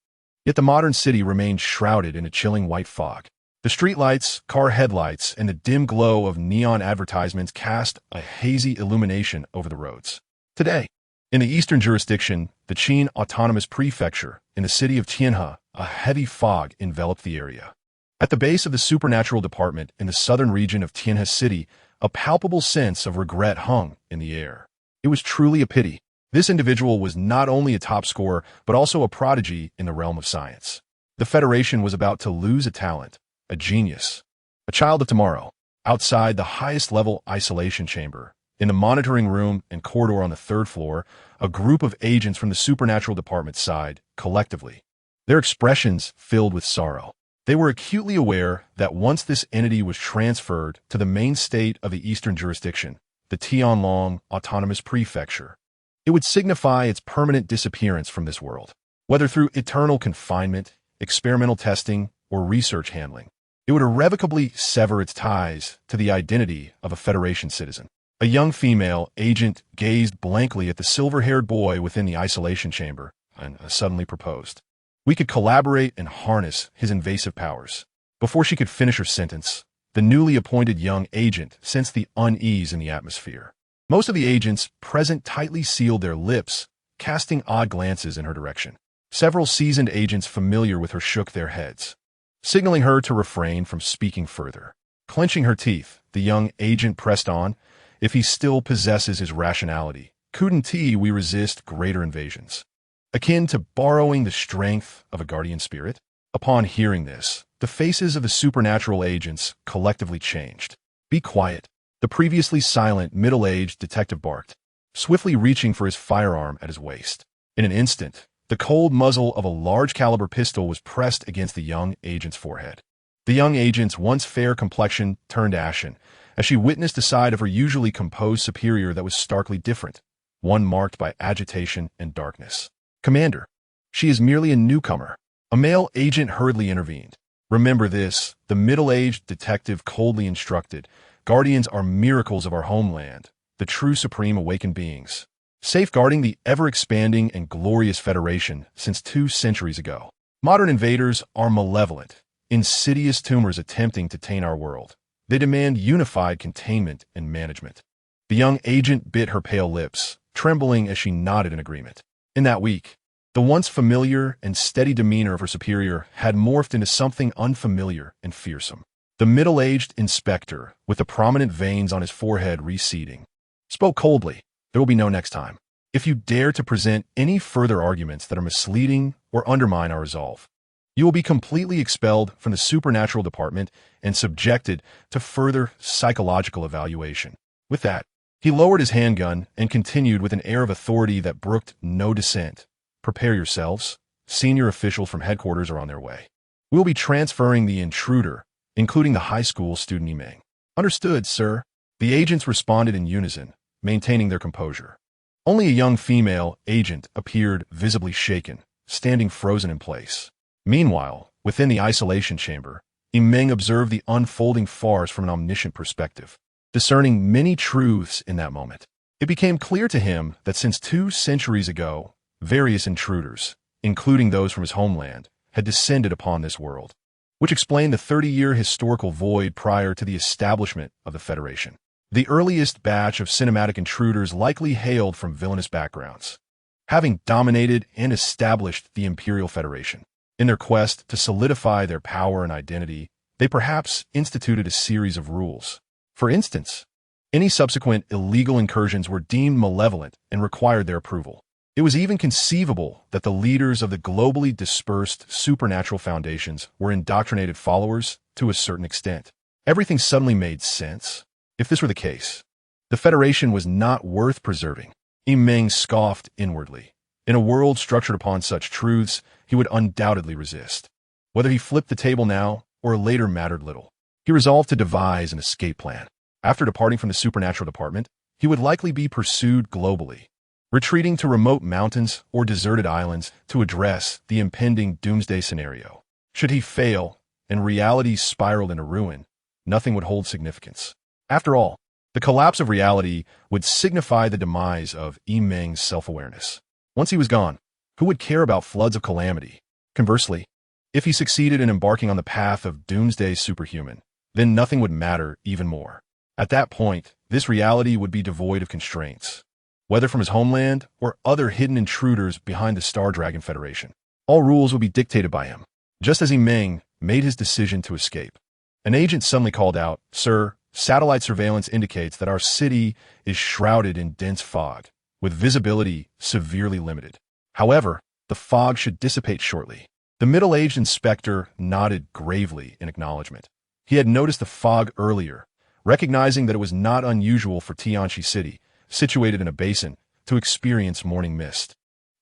Yet the modern city remained shrouded in a chilling white fog. The streetlights, car headlights, and the dim glow of neon advertisements cast a hazy illumination over the roads. Today, in the eastern jurisdiction, the Qin Autonomous Prefecture, in the city of Tianhe, a heavy fog enveloped the area. At the base of the Supernatural Department in the southern region of Tianhe City, a palpable sense of regret hung in the air. It was truly a pity. This individual was not only a top scorer, but also a prodigy in the realm of science. The Federation was about to lose a talent, a genius, a child of tomorrow. Outside the highest-level isolation chamber, in the monitoring room and corridor on the 3rd floor, a group of agents from the Supernatural Department sighed, collectively, their expressions filled with sorrow. They were acutely aware that once this entity was transferred to the main state of the eastern jurisdiction, the Tianlong Autonomous Prefecture, it would signify its permanent disappearance from this world. Whether through eternal confinement, experimental testing, or research handling, it would irrevocably sever its ties to the identity of a Federation citizen. A young female agent gazed blankly at the silver-haired boy within the isolation chamber and suddenly proposed. We could collaborate and harness his invasive powers. Before she could finish her sentence, the newly appointed young agent sensed the unease in the atmosphere. Most of the agents present tightly sealed their lips, casting odd glances in her direction. Several seasoned agents familiar with her shook their heads, signaling her to refrain from speaking further. Clenching her teeth, the young agent pressed on. If he still possesses his rationality, couldn't we resist greater invasions? Akin to borrowing the strength of a guardian spirit? Upon hearing this, the faces of the supernatural agents collectively changed. Be quiet, the previously silent, middle-aged detective barked, swiftly reaching for his firearm at his waist. In an instant, the cold muzzle of a large-caliber pistol was pressed against the young agent's forehead. The young agent's once fair complexion turned ashen as she witnessed a side of her usually composed superior that was starkly different, one marked by agitation and darkness. "Commander, she is merely a newcomer." A male agent hurriedly intervened. "Remember this," the middle-aged detective coldly instructed. "Guardians are miracles of our homeland, the true supreme awakened beings, safeguarding the ever-expanding and glorious Federation since 2 centuries ago. Modern invaders are malevolent, insidious tumors attempting to taint our world. They demand unified containment and management." The young agent bit her pale lips, trembling as she nodded in agreement. In that week, the once familiar and steady demeanor of her superior had morphed into something unfamiliar and fearsome. The middle-aged inspector, with the prominent veins on his forehead receding, spoke coldly. "There will be no next time. If you dare to present any further arguments that are misleading or undermine our resolve, you will be completely expelled from the Supernatural Department and subjected to further psychological evaluation." With that, he lowered his handgun and continued with an air of authority that brooked no dissent. "Prepare yourselves. Senior officials from headquarters are on their way. We will be transferring the intruder, including the high school student Meng." "Understood, sir." The agents responded in unison, maintaining their composure. Only a young female agent appeared visibly shaken, standing frozen in place. Meanwhile, within the isolation chamber, Meng observed the unfolding farce from an omniscient perspective. Discerning many truths in that moment, it became clear to him that since 2 centuries ago, various intruders, including those from his homeland, had descended upon this world, which explained the 30-year historical void prior to the establishment of the Federation. The earliest batch of cinematic intruders likely hailed from villainous backgrounds, having dominated and established the Imperial Federation. In their quest to solidify their power and identity, they perhaps instituted a series of rules. For instance, any subsequent illegal incursions were deemed malevolent and required their approval. It was even conceivable that the leaders of the globally dispersed supernatural foundations were indoctrinated followers to a certain extent. Everything suddenly made sense. If this were the case, the Federation was not worth preserving. Meng scoffed inwardly. In a world structured upon such truths, he would undoubtedly resist. Whether he flipped the table now or later mattered little. He resolved to devise an escape plan. After departing from the Supernatural Department, he would likely be pursued globally, retreating to remote mountains or deserted islands to address the impending doomsday scenario. Should he fail and reality spiraled into ruin, nothing would hold significance. After all, the collapse of reality would signify the demise of Meng's self-awareness. Once he was gone, who would care about floods of calamity? Conversely, if he succeeded in embarking on the path of Doomsday Superhuman, then nothing would matter even more. At that point, this reality would be devoid of constraints, whether from his homeland or other hidden intruders behind the Star Dragon Federation. All rules would be dictated by him. Just as Meng made his decision to escape, an agent suddenly called out, "Sir, satellite surveillance indicates that our city is shrouded in dense fog, with visibility severely limited. However, the fog should dissipate shortly." The middle-aged inspector nodded gravely in acknowledgement. He had noticed the fog earlier, recognizing that it was not unusual for Tianchi City, situated in a basin, to experience morning mist.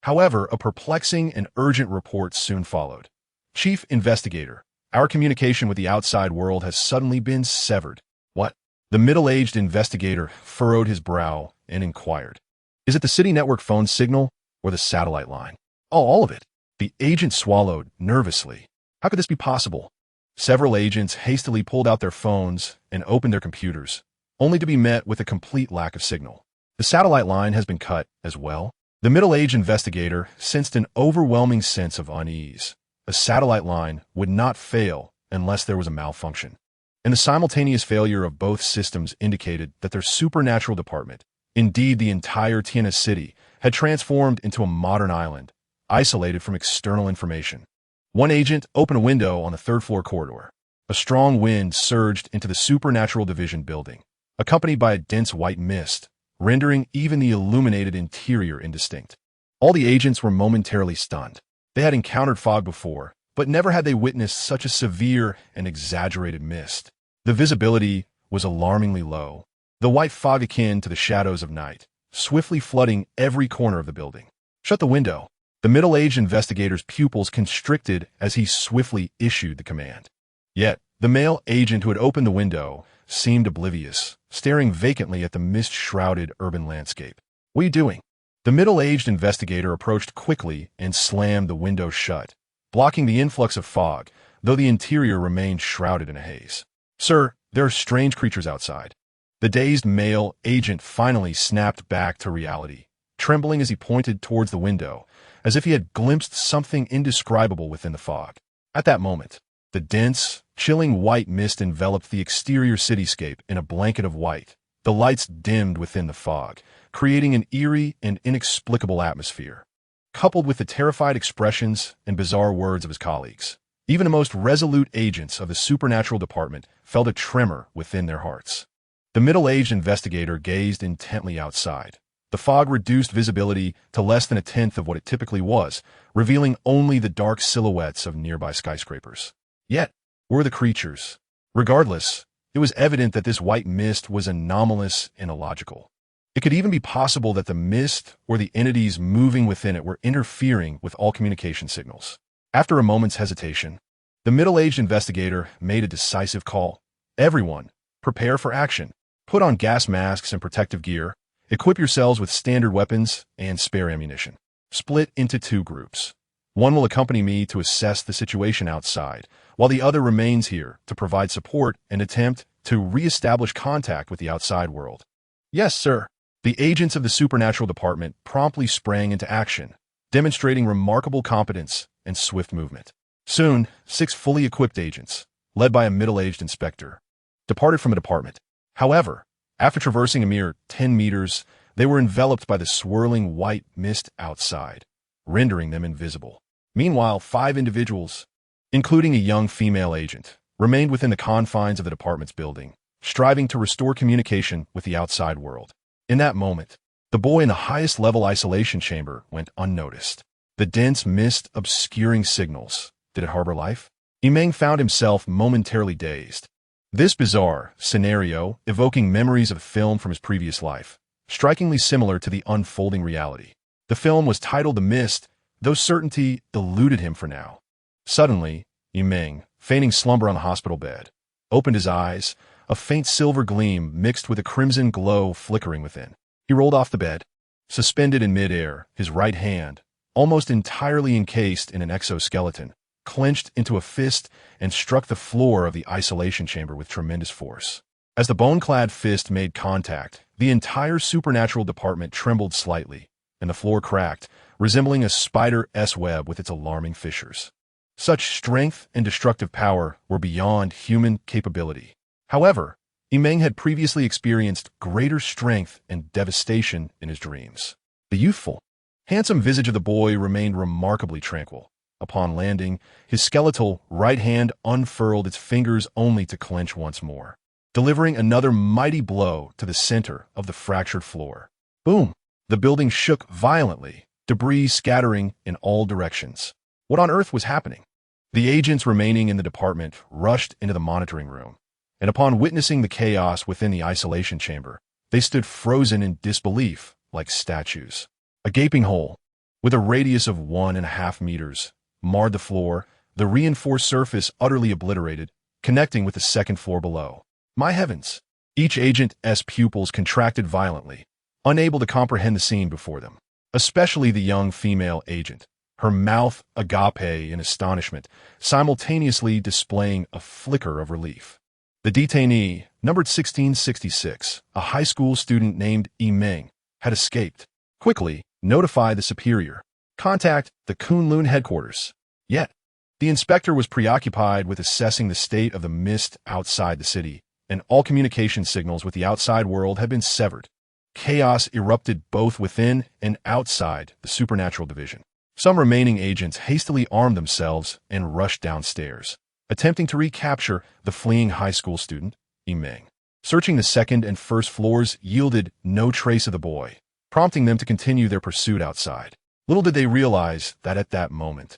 However, a perplexing and urgent report soon followed. "Chief Investigator, our communication with the outside world has suddenly been severed." "What?" The middle-aged investigator furrowed his brow and inquired. "Is it the city network phone signal or the satellite line?" "Oh, all of it." The agent swallowed nervously. How could this be possible? Several agents hastily pulled out their phones and opened their computers, only to be met with a complete lack of signal. "The satellite line has been cut as well." The middle-aged investigator sensed an overwhelming sense of unease. A satellite line would not fail unless there was a malfunction, and the simultaneous failure of both systems indicated that their supernatural department, indeed the entire Tiana city, had transformed into a modern island, isolated from external information. One agent opened a window on the third-floor corridor. A strong wind surged into the Supernatural Division building, accompanied by a dense white mist, rendering even the illuminated interior indistinct. All the agents were momentarily stunned. They had encountered fog before, but never had they witnessed such a severe and exaggerated mist. The visibility was alarmingly low, the white fog akin to the shadows of night, swiftly flooding every corner of the building. "Shut the window." The middle-aged investigator's pupils constricted as he swiftly issued the command. Yet, the male agent who had opened the window seemed oblivious, staring vacantly at the mist-shrouded urban landscape. "What are you doing?" The middle-aged investigator approached quickly and slammed the window shut, blocking the influx of fog, though the interior remained shrouded in a haze. "Sir, there are strange creatures outside." The dazed male agent finally snapped back to reality, trembling as he pointed towards the window, as if he had glimpsed something indescribable within the fog. At that moment, the dense, chilling white mist enveloped the exterior cityscape in a blanket of white. The lights dimmed within the fog, creating an eerie and inexplicable atmosphere. Coupled with the terrified expressions and bizarre words of his colleagues, even the most resolute agents of the Supernatural Department felt a tremor within their hearts. The middle-aged investigator gazed intently outside. The fog reduced visibility to less than a tenth of what it typically was, revealing only the dark silhouettes of nearby skyscrapers. Yet, were the creatures? Regardless, it was evident that this white mist was anomalous and illogical. It could even be possible that the mist or the entities moving within it were interfering with all communication signals. After a moment's hesitation, the middle-aged investigator made a decisive call. "Everyone, prepare for action. Put on gas masks and protective gear. Equip yourselves with standard weapons and spare ammunition. Split into 2 groups. One will accompany me to assess the situation outside, while the other remains here to provide support and attempt to re-establish contact with the outside world." "Yes, sir." The agents of the Supernatural Department promptly sprang into action, demonstrating remarkable competence and swift movement. Soon, 6 fully equipped agents, led by a middle-aged inspector, departed from the department. However, after traversing a mere 10 meters, they were enveloped by the swirling white mist outside, rendering them invisible. Meanwhile, 5 individuals, including a young female agent, remained within the confines of the department's building, striving to restore communication with the outside world. In that moment, the boy in the highest-level isolation chamber went unnoticed. The dense mist obscuring signals. Did it harbor life? Meng found himself momentarily dazed. This bizarre scenario, evoking memories of a film from his previous life, strikingly similar to the unfolding reality. The film was titled The Mist, though certainty eluded him for now. Suddenly, Meng, feigning slumber on the hospital bed, opened his eyes, a faint silver gleam mixed with a crimson glow flickering within. He rolled off the bed, suspended in midair, his right hand, almost entirely encased in an exoskeleton, clenched into a fist and struck the floor of the isolation chamber with tremendous force. As the bone-clad fist made contact, the entire Supernatural Department trembled slightly, and the floor cracked, resembling a spider's web with its alarming fissures. Such strength and destructive power were beyond human capability. However, Meng had previously experienced greater strength and devastation in his dreams. The youthful, handsome visage of the boy remained remarkably tranquil. Upon landing, his skeletal right hand unfurled its fingers only to clench once more, delivering another mighty blow to the center of the fractured floor. Boom! The building shook violently, debris scattering in all directions. What on earth was happening? The agents remaining in the department rushed into the monitoring room, and upon witnessing the chaos within the isolation chamber, they stood frozen in disbelief like statues. A gaping hole, with a radius of 1.5 meters, marred the floor, the reinforced surface utterly obliterated, connecting with the second floor below. My heavens! Each agent's pupils contracted violently, unable to comprehend the scene before them. Especially the young female agent, her mouth agape in astonishment, simultaneously displaying a flicker of relief. The detainee, numbered 1666, a high school student named Meng, had escaped. Quickly, notify the superior. Contact the Kunlun headquarters. Yet, the inspector was preoccupied with assessing the state of the mist outside the city, and all communication signals with the outside world had been severed. Chaos erupted both within and outside the supernatural division. Some remaining agents hastily armed themselves and rushed downstairs, attempting to recapture the fleeing high school student, Meng. Searching the second and first floors yielded no trace of the boy, prompting them to continue their pursuit outside. Little did they realize that at that moment,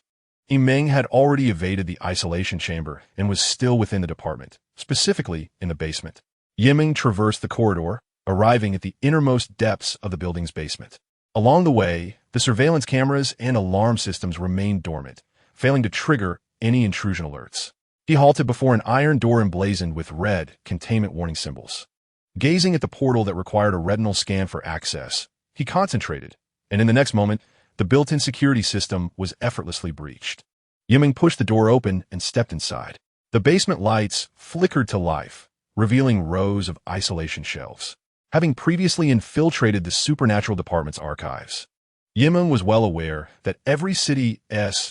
Meng had already evaded the isolation chamber and was still within the department, specifically in the basement. Meng traversed the corridor, arriving at the innermost depths of the building's basement. Along the way, the surveillance cameras and alarm systems remained dormant, failing to trigger any intrusion alerts. He halted before an iron door emblazoned with red containment warning symbols. Gazing at the portal that required a retinal scan for access, he concentrated, and in the next moment, the built-in security system was effortlessly breached. Meng pushed the door open and stepped inside. The basement lights flickered to life, revealing rows of isolation shelves. Having previously infiltrated the supernatural department's archives, Meng was well aware that every city's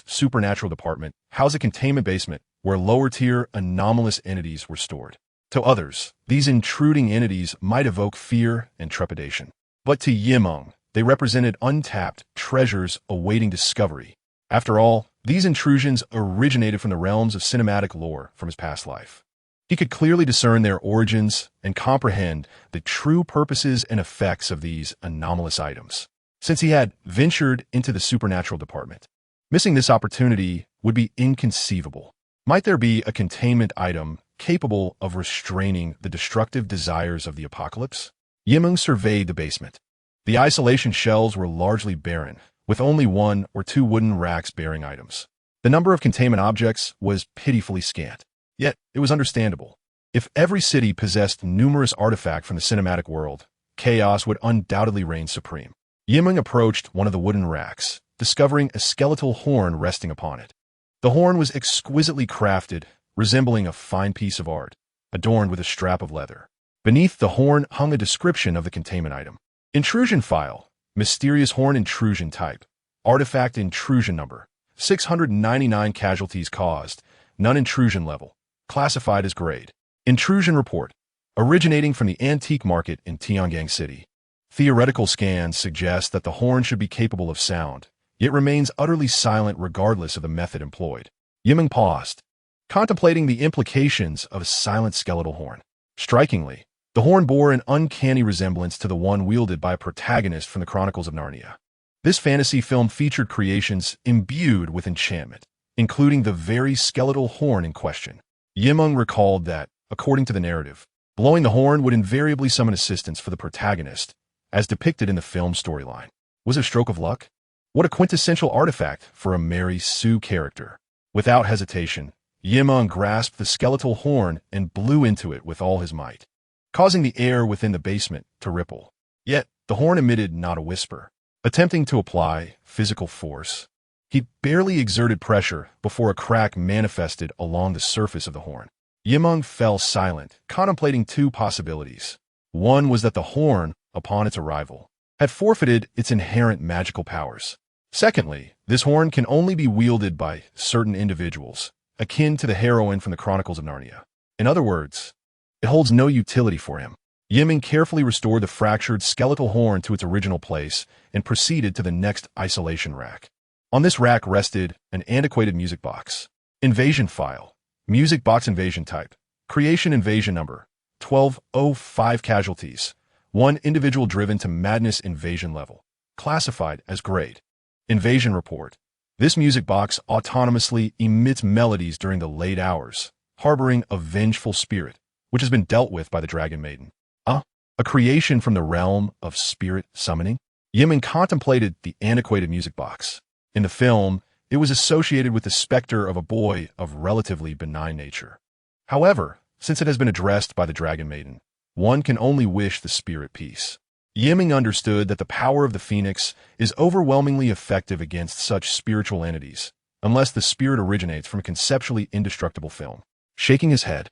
supernatural department housed a containment basement where lower-tier anomalous entities were stored. To others, these intruding entities might evoke fear and trepidation. But to Meng, they represented untapped treasures awaiting discovery. After all, these intrusions originated from the realms of cinematic lore from his past life. He could clearly discern their origins and comprehend the true purposes and effects of these anomalous items. Since he had ventured into the supernatural department, missing this opportunity would be inconceivable. Might there be a containment item capable of restraining the destructive desires of the apocalypse? Meng surveyed the basement. The isolation shelves were largely barren, with only one or two wooden racks bearing items. The number of containment objects was pitifully scant. Yet, it was understandable. If every city possessed numerous artifacts from the cinematic world, chaos would undoubtedly reign supreme. Meng approached one of the wooden racks, discovering a skeletal horn resting upon it. The horn was exquisitely crafted, resembling a fine piece of art, adorned with a strap of leather. Beneath the horn hung a description of the containment item. Intrusion file, mysterious horn intrusion type, artifact intrusion number, 699 casualties caused, none intrusion level. Classified as grade. Intrusion report, originating from the antique market in Tiangang City. Theoretical scans suggest that the horn should be capable of sound, yet remains utterly silent regardless of the method employed. Meng paused, contemplating the implications of a silent skeletal horn. Strikingly, the horn bore an uncanny resemblance to the one wielded by a protagonist from the Chronicles of Narnia. This fantasy film featured creations imbued with enchantment, including the very skeletal horn in question. Meng recalled that, according to the narrative, blowing the horn would invariably summon assistance for the protagonist, as depicted in the film's storyline. Was it a stroke of luck? What a quintessential artifact for a Mary Sue character. Without hesitation, Meng grasped the skeletal horn and blew into it with all his might, causing the air within the basement to ripple. Yet, the horn emitted not a whisper. Attempting to apply physical force, he barely exerted pressure before a crack manifested along the surface of the horn. Meng fell silent, contemplating two possibilities. One was that the horn, upon its arrival, had forfeited its inherent magical powers. Secondly, this horn can only be wielded by certain individuals, akin to the heroine from the Chronicles of Narnia. In other words, it holds no utility for him. Meng carefully restored the fractured skeletal horn to its original place and proceeded to the next isolation rack. On this rack rested an antiquated music box. Invasion file. Music box invasion type. Creation invasion number. 1205 casualties. One individual driven to madness invasion level. Classified as grade. Invasion report. This music box autonomously emits melodies during the late hours, harboring a vengeful spirit, which has been dealt with by the Dragon Maiden. A creation from the realm of spirit summoning? Meng contemplated the antiquated music box. In the film, it was associated with the specter of a boy of relatively benign nature. However, since it has been addressed by the Dragon Maiden, one can only wish the spirit peace. Meng understood that the power of the phoenix is overwhelmingly effective against such spiritual entities, unless the spirit originates from a conceptually indestructible film. Shaking his head,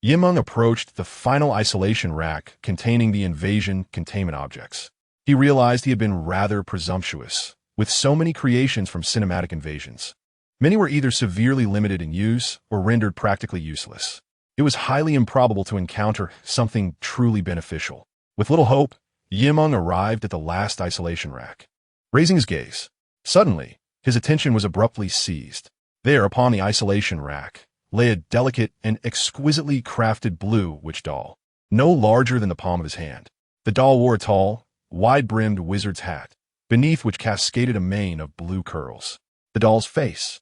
Meng approached the final isolation rack containing the invasion containment objects. He realized he had been rather presumptuous, with so many creations from cinematic invasions. Many were either severely limited in use or rendered practically useless. It was highly improbable to encounter something truly beneficial. With little hope, Yimeng arrived at the last isolation rack. Raising his gaze, suddenly, his attention was abruptly seized. There, upon the isolation rack, lay a delicate and exquisitely crafted blue witch doll, no larger than the palm of his hand. The doll wore a tall, wide-brimmed wizard's hat, beneath which cascaded a mane of blue curls. The doll's face,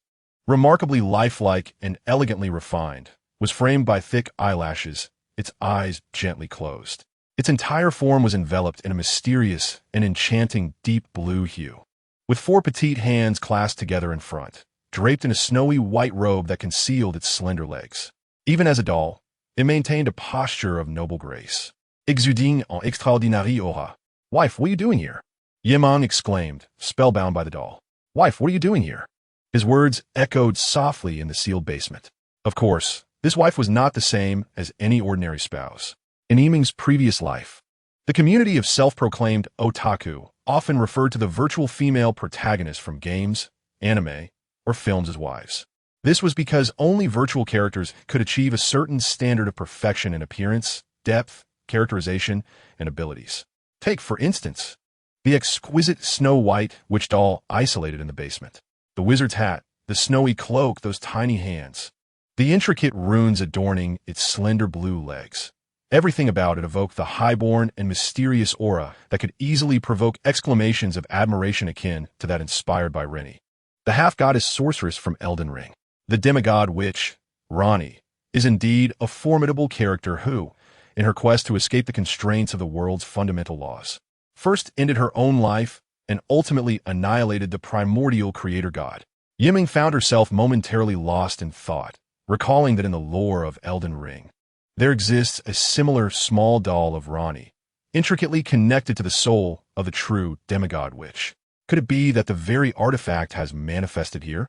remarkably lifelike and elegantly refined, was framed by thick eyelashes, its eyes gently closed. Its entire form was enveloped in a mysterious and enchanting deep blue hue, with four petite hands clasped together in front, draped in a snowy white robe that concealed its slender legs. Even as a doll, it maintained a posture of noble grace, exuding en extraordinary aura. "Wife, what are you doing here?" Yimeng exclaimed, spellbound by the doll. "Wife, what are you doing here?" His words echoed softly in the sealed basement. Of course, this wife was not the same as any ordinary spouse. In Yimeng's previous life, the community of self-proclaimed otaku often referred to the virtual female protagonist from games, anime, or films as wives. This was because only virtual characters could achieve a certain standard of perfection in appearance, depth, characterization, and abilities. Take, for instance, the exquisite Snow White witch doll isolated in the basement. The wizard's hat, the snowy cloak, those tiny hands, the intricate runes adorning its slender blue legs. Everything about it evoked the highborn and mysterious aura that could easily provoke exclamations of admiration akin to that inspired by Rennie, the half-goddess sorceress from Elden Ring. The demigod witch, Rani, is indeed a formidable character who, in her quest to escape the constraints of the world's fundamental laws, first ended her own life and ultimately annihilated the primordial creator god. Yimeng found herself momentarily lost in thought, recalling that in the lore of Elden Ring, there exists a similar small doll of Rani, intricately connected to the soul of the true demigod witch. Could it be that the very artifact has manifested here?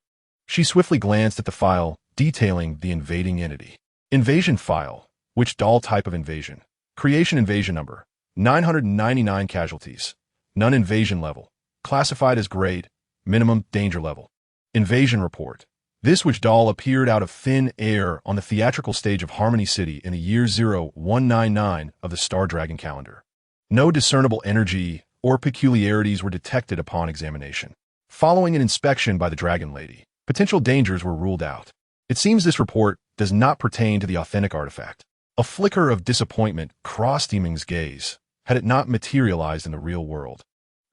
She swiftly glanced at the file detailing the invading entity. Invasion file, witch doll type of invasion. Creation invasion number, 999 casualties. None invasion level. Classified as grade, minimum danger level. Invasion report. This witch doll appeared out of thin air on the theatrical stage of Harmony City in the year 0199 of the Star Dragon calendar. No discernible energy or peculiarities were detected upon examination. Following an inspection by the Dragon Lady, potential dangers were ruled out. It seems this report does not pertain to the authentic artifact. A flicker of disappointment crossed Yimeng's gaze, had it not materialized in the real world.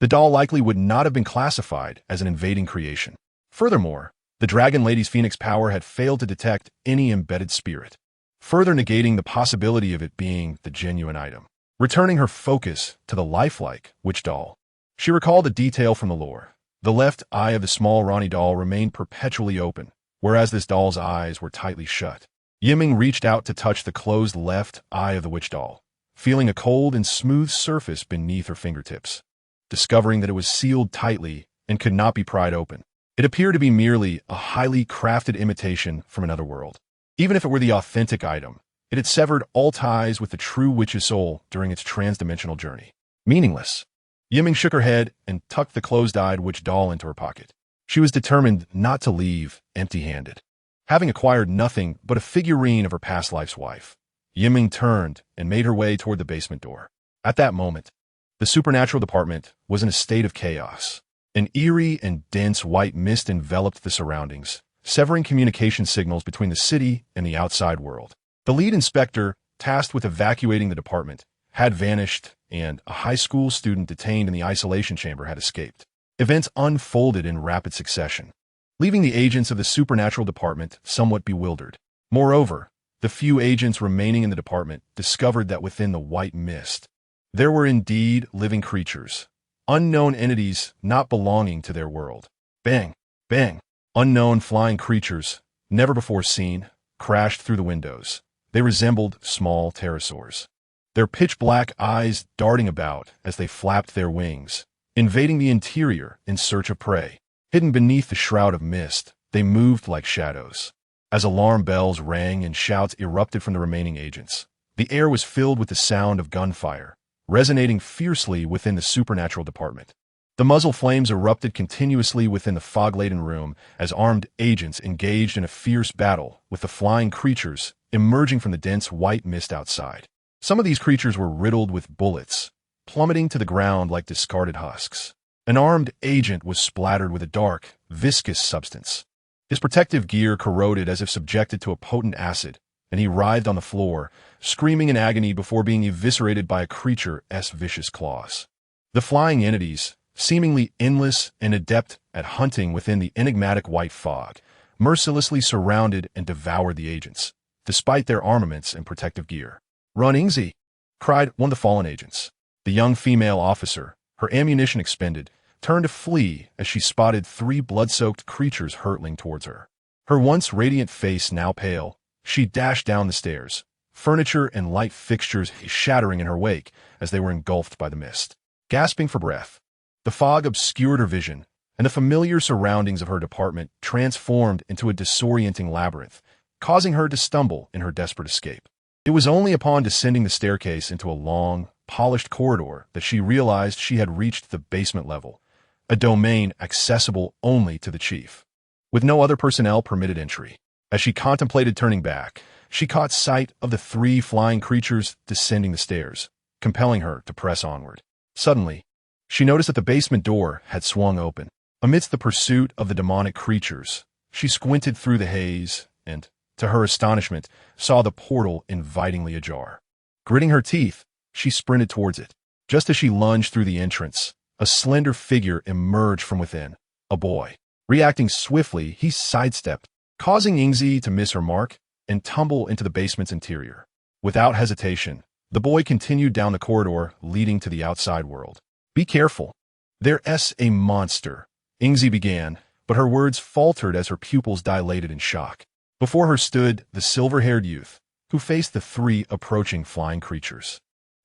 The doll likely would not have been classified as an invading creation. Furthermore, the Dragon Lady's Phoenix power had failed to detect any embedded spirit, further negating the possibility of it being the genuine item. Returning her focus to the lifelike witch doll, she recalled a detail from the lore. The left eye of the small Rani doll remained perpetually open, whereas this doll's eyes were tightly shut. Yimeng reached out to touch the closed left eye of the witch doll, feeling a cold and smooth surface beneath her fingertips. Discovering that it was sealed tightly and could not be pried open, it appeared to be merely a highly crafted imitation from another world. Even if it were the authentic item, it had severed all ties with the true witch's soul during its transdimensional journey. Meaningless. Yimeng shook her head and tucked the closed-eyed witch doll into her pocket. She was determined not to leave empty-handed. Having acquired nothing but a figurine of her past life's wife, Yimeng turned and made her way toward the basement door. At that moment, the supernatural department was in a state of chaos. An eerie and dense white mist enveloped the surroundings, severing communication signals between the city and the outside world. The lead inspector, tasked with evacuating the department, had vanished, and a high school student detained in the isolation chamber had escaped. Events unfolded in rapid succession, leaving the agents of the supernatural department somewhat bewildered. Moreover, the few agents remaining in the department discovered that within the white mist, there were indeed living creatures, unknown entities not belonging to their world. Bang! Bang! Unknown flying creatures, never before seen, crashed through the windows. They resembled small pterosaurs, their pitch-black eyes darting about as they flapped their wings, invading the interior in search of prey. Hidden beneath the shroud of mist, they moved like shadows. As alarm bells rang and shouts erupted from the remaining agents, the air was filled with the sound of gunfire, resonating fiercely within the supernatural department. The muzzle flames erupted continuously within the fog-laden room as armed agents engaged in a fierce battle with the flying creatures emerging from the dense white mist outside. Some of these creatures were riddled with bullets, plummeting to the ground like discarded husks. An armed agent was splattered with a dark, viscous substance. His protective gear corroded as if subjected to a potent acid, and he writhed on the floor, screaming in agony before being eviscerated by a creature's vicious claws. The flying entities, seemingly endless and adept at hunting within the enigmatic white fog, mercilessly surrounded and devoured the agents, despite their armaments and protective gear. "Run, Ingzi!" cried one of the fallen agents. The young female officer, her ammunition expended, turned to flee as she spotted 3 blood-soaked creatures hurtling towards her. Her once radiant face now pale, she dashed down the stairs, furniture and light fixtures shattering in her wake as they were engulfed by the mist. Gasping for breath, the fog obscured her vision, and the familiar surroundings of her department transformed into a disorienting labyrinth, causing her to stumble in her desperate escape. It was only upon descending the staircase into a long, polished corridor that she realized she had reached the basement level, a domain accessible only to the chief, with no other personnel permitted entry. As she contemplated turning back, she caught sight of the 3 flying creatures descending the stairs, compelling her to press onward. Suddenly, she noticed that the basement door had swung open. Amidst the pursuit of the demonic creatures, she squinted through the haze and, to her astonishment, saw the portal invitingly ajar. Gritting her teeth, she sprinted towards it. Just as she lunged through the entrance, a slender figure emerged from within, a boy. Reacting swiftly, he sidestepped, causing Ingzi to miss her mark and tumble into the basement's interior. Without hesitation, the boy continued down the corridor leading to the outside world. "Be careful. There's a monster," Ingzi began, but her words faltered as her pupils dilated in shock. Before her stood the silver-haired youth, who faced the 3 approaching flying creatures.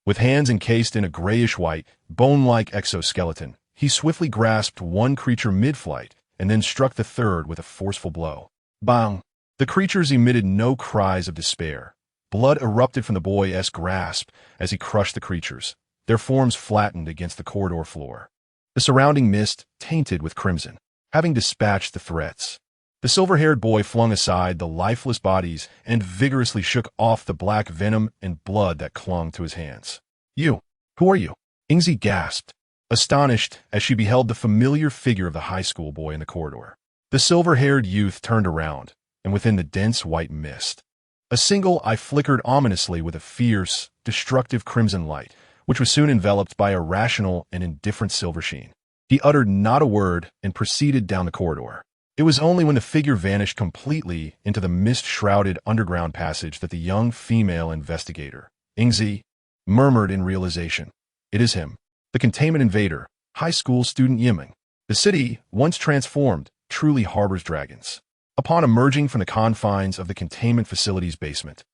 With hands encased in a grayish-white, bone-like exoskeleton, he swiftly grasped one creature mid-flight and then struck the third with a forceful blow. Bang! The creatures emitted no cries of despair. Blood erupted from the boy's grasp as he crushed the creatures, their forms flattened against the corridor floor. The surrounding mist tainted with crimson. Having dispatched the threats, the silver-haired boy flung aside the lifeless bodies and vigorously shook off the black venom and blood that clung to his hands. "You! Who are you?" Ingzi gasped, astonished as she beheld the familiar figure of the high school boy in the corridor. The silver-haired youth turned around, and within the dense white mist, a single eye flickered ominously with a fierce, destructive crimson light, which was soon enveloped by a rational and indifferent silver sheen. He uttered not a word and proceeded down the corridor. It was only when the figure vanished completely into the mist-shrouded underground passage that the young female investigator, Ingzi, murmured in realization. "It is him, the containment invader, high school student Meng. The city, once transformed, truly harbors dragons." Upon emerging from the confines of the containment facility's basement,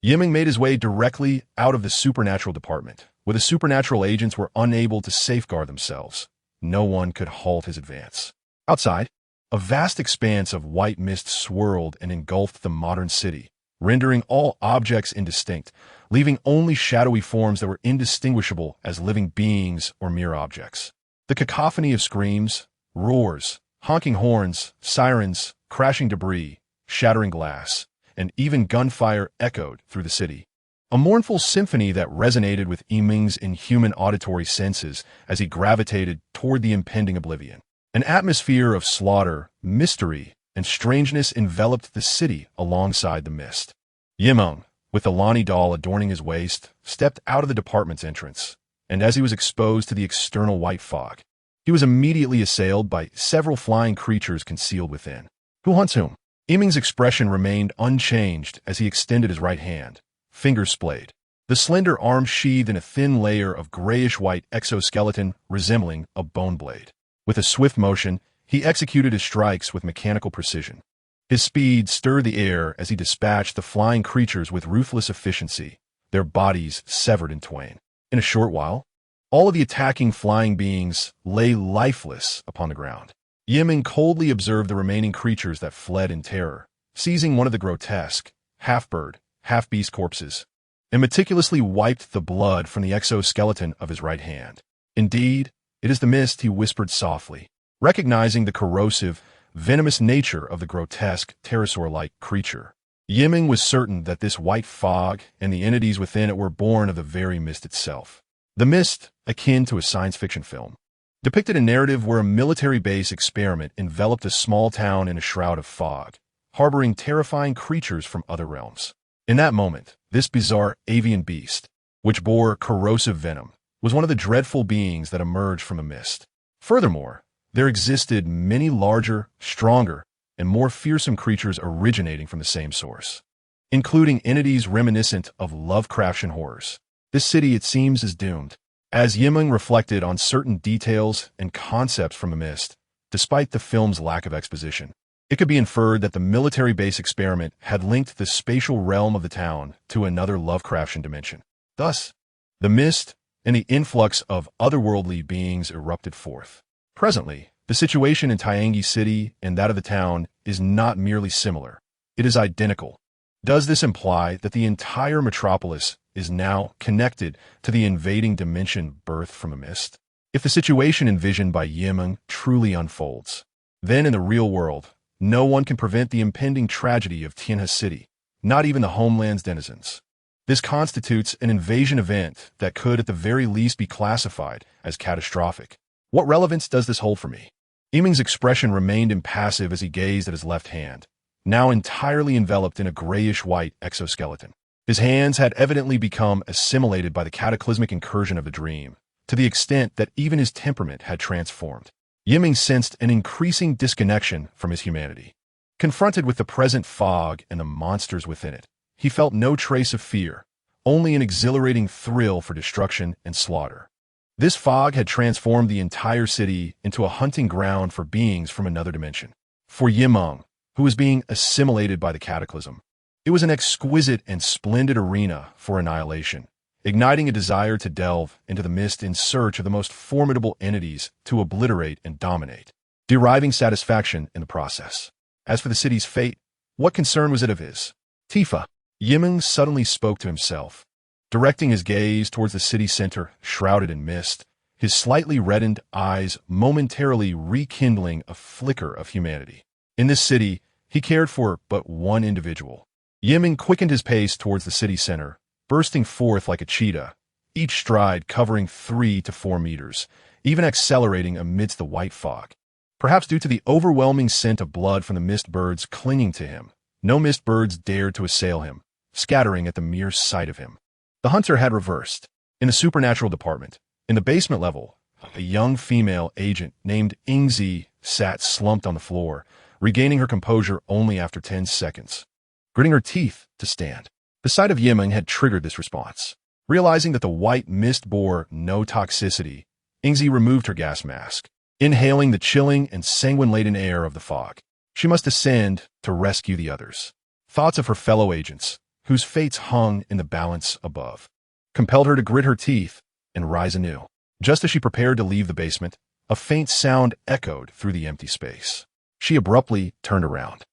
Meng made his way directly out of the supernatural department, where the supernatural agents were unable to safeguard themselves. No one could halt his advance. Outside, a vast expanse of white mist swirled and engulfed the modern city, rendering all objects indistinct, leaving only shadowy forms that were indistinguishable as living beings or mere objects. The cacophony of screams, roars, honking horns, sirens, crashing debris, shattering glass, and even gunfire echoed through the city. A mournful symphony that resonated with Meng's inhuman auditory senses as he gravitated toward the impending oblivion. An atmosphere of slaughter, mystery, and strangeness enveloped the city alongside the mist. Meng, with the Lani doll adorning his waist, stepped out of the department's entrance, and as he was exposed to the external white fog, he was immediately assailed by several flying creatures concealed within. "Who hunts whom?" Meng's expression remained unchanged as he extended his right hand, fingers splayed, the slender arm sheathed in a thin layer of grayish-white exoskeleton resembling a bone blade. With a swift motion, he executed his strikes with mechanical precision. His speed stirred the air as he dispatched the flying creatures with ruthless efficiency, their bodies severed in twain. In a short while, all of the attacking flying beings lay lifeless upon the ground. Meng coldly observed the remaining creatures that fled in terror, seizing one of the grotesque, half-bird, half-beast corpses, and meticulously wiped the blood from the exoskeleton of his right hand. "Indeed, it is the mist," he whispered softly, recognizing the corrosive, venomous nature of the grotesque, pterosaur-like creature. Meng was certain that this white fog and the entities within it were born of the very mist itself. The Mist, akin to a science fiction film, depicted a narrative where a military base experiment enveloped a small town in a shroud of fog, harboring terrifying creatures from other realms. In that moment, this bizarre avian beast, which bore corrosive venom, was one of the dreadful beings that emerged from a mist. Furthermore, there existed many larger, stronger, and more fearsome creatures originating from the same source, including entities reminiscent of Lovecraftian horrors. This city, it seems, is doomed. As Meng reflected on certain details and concepts from The Mist, despite the film's lack of exposition, it could be inferred that the military base experiment had linked the spatial realm of the town to another Lovecraftian dimension. Thus, The Mist and the influx of otherworldly beings erupted forth. Presently, the situation in Tiangi City and that of the town is not merely similar, it is identical. Does this imply that the entire metropolis is now connected to the invading dimension birthed from a mist? If the situation envisioned by Meng truly unfolds, then in the real world, no one can prevent the impending tragedy of Tianhe City, not even the homeland's denizens. This constitutes an invasion event that could at the very least be classified as catastrophic. What relevance does this hold for me? Meng's expression remained impassive as he gazed at his left hand, now entirely enveloped in a grayish-white exoskeleton. His hands had evidently become assimilated by the cataclysmic incursion of the dream, to the extent that even his temperament had transformed. Meng sensed an increasing disconnection from his humanity. Confronted with the present fog and the monsters within it, he felt no trace of fear, only an exhilarating thrill for destruction and slaughter. This fog had transformed the entire city into a hunting ground for beings from another dimension. For Meng, who was being assimilated by the cataclysm, it was an exquisite and splendid arena for annihilation, igniting a desire to delve into the mist in search of the most formidable entities to obliterate and dominate, deriving satisfaction in the process. As for the city's fate, what concern was it of his? Tifa. Meng suddenly spoke to himself, directing his gaze towards the city center shrouded in mist, his slightly reddened eyes momentarily rekindling a flicker of humanity. In this city, he cared for but one individual. Meng quickened his pace towards the city center, bursting forth like a cheetah, each stride covering 3 to 4 meters, even accelerating amidst the white fog. Perhaps due to the overwhelming scent of blood from the mist birds clinging to him, no mist birds dared to assail him, scattering at the mere sight of him. The hunter had reversed. In the supernatural department, in the basement level, a young female agent named Ingzi sat slumped on the floor, regaining her composure only after 10 seconds, gritting her teeth to stand. The sight of Meng had triggered this response. Realizing that the white mist bore no toxicity, Ingzi removed her gas mask, inhaling the chilling and sanguine-laden air of the fog. She must ascend to rescue the others. Thoughts of her fellow agents, whose fates hung in the balance above, compelled her to grit her teeth and rise anew. Just as she prepared to leave the basement, a faint sound echoed through the empty space. She abruptly turned around.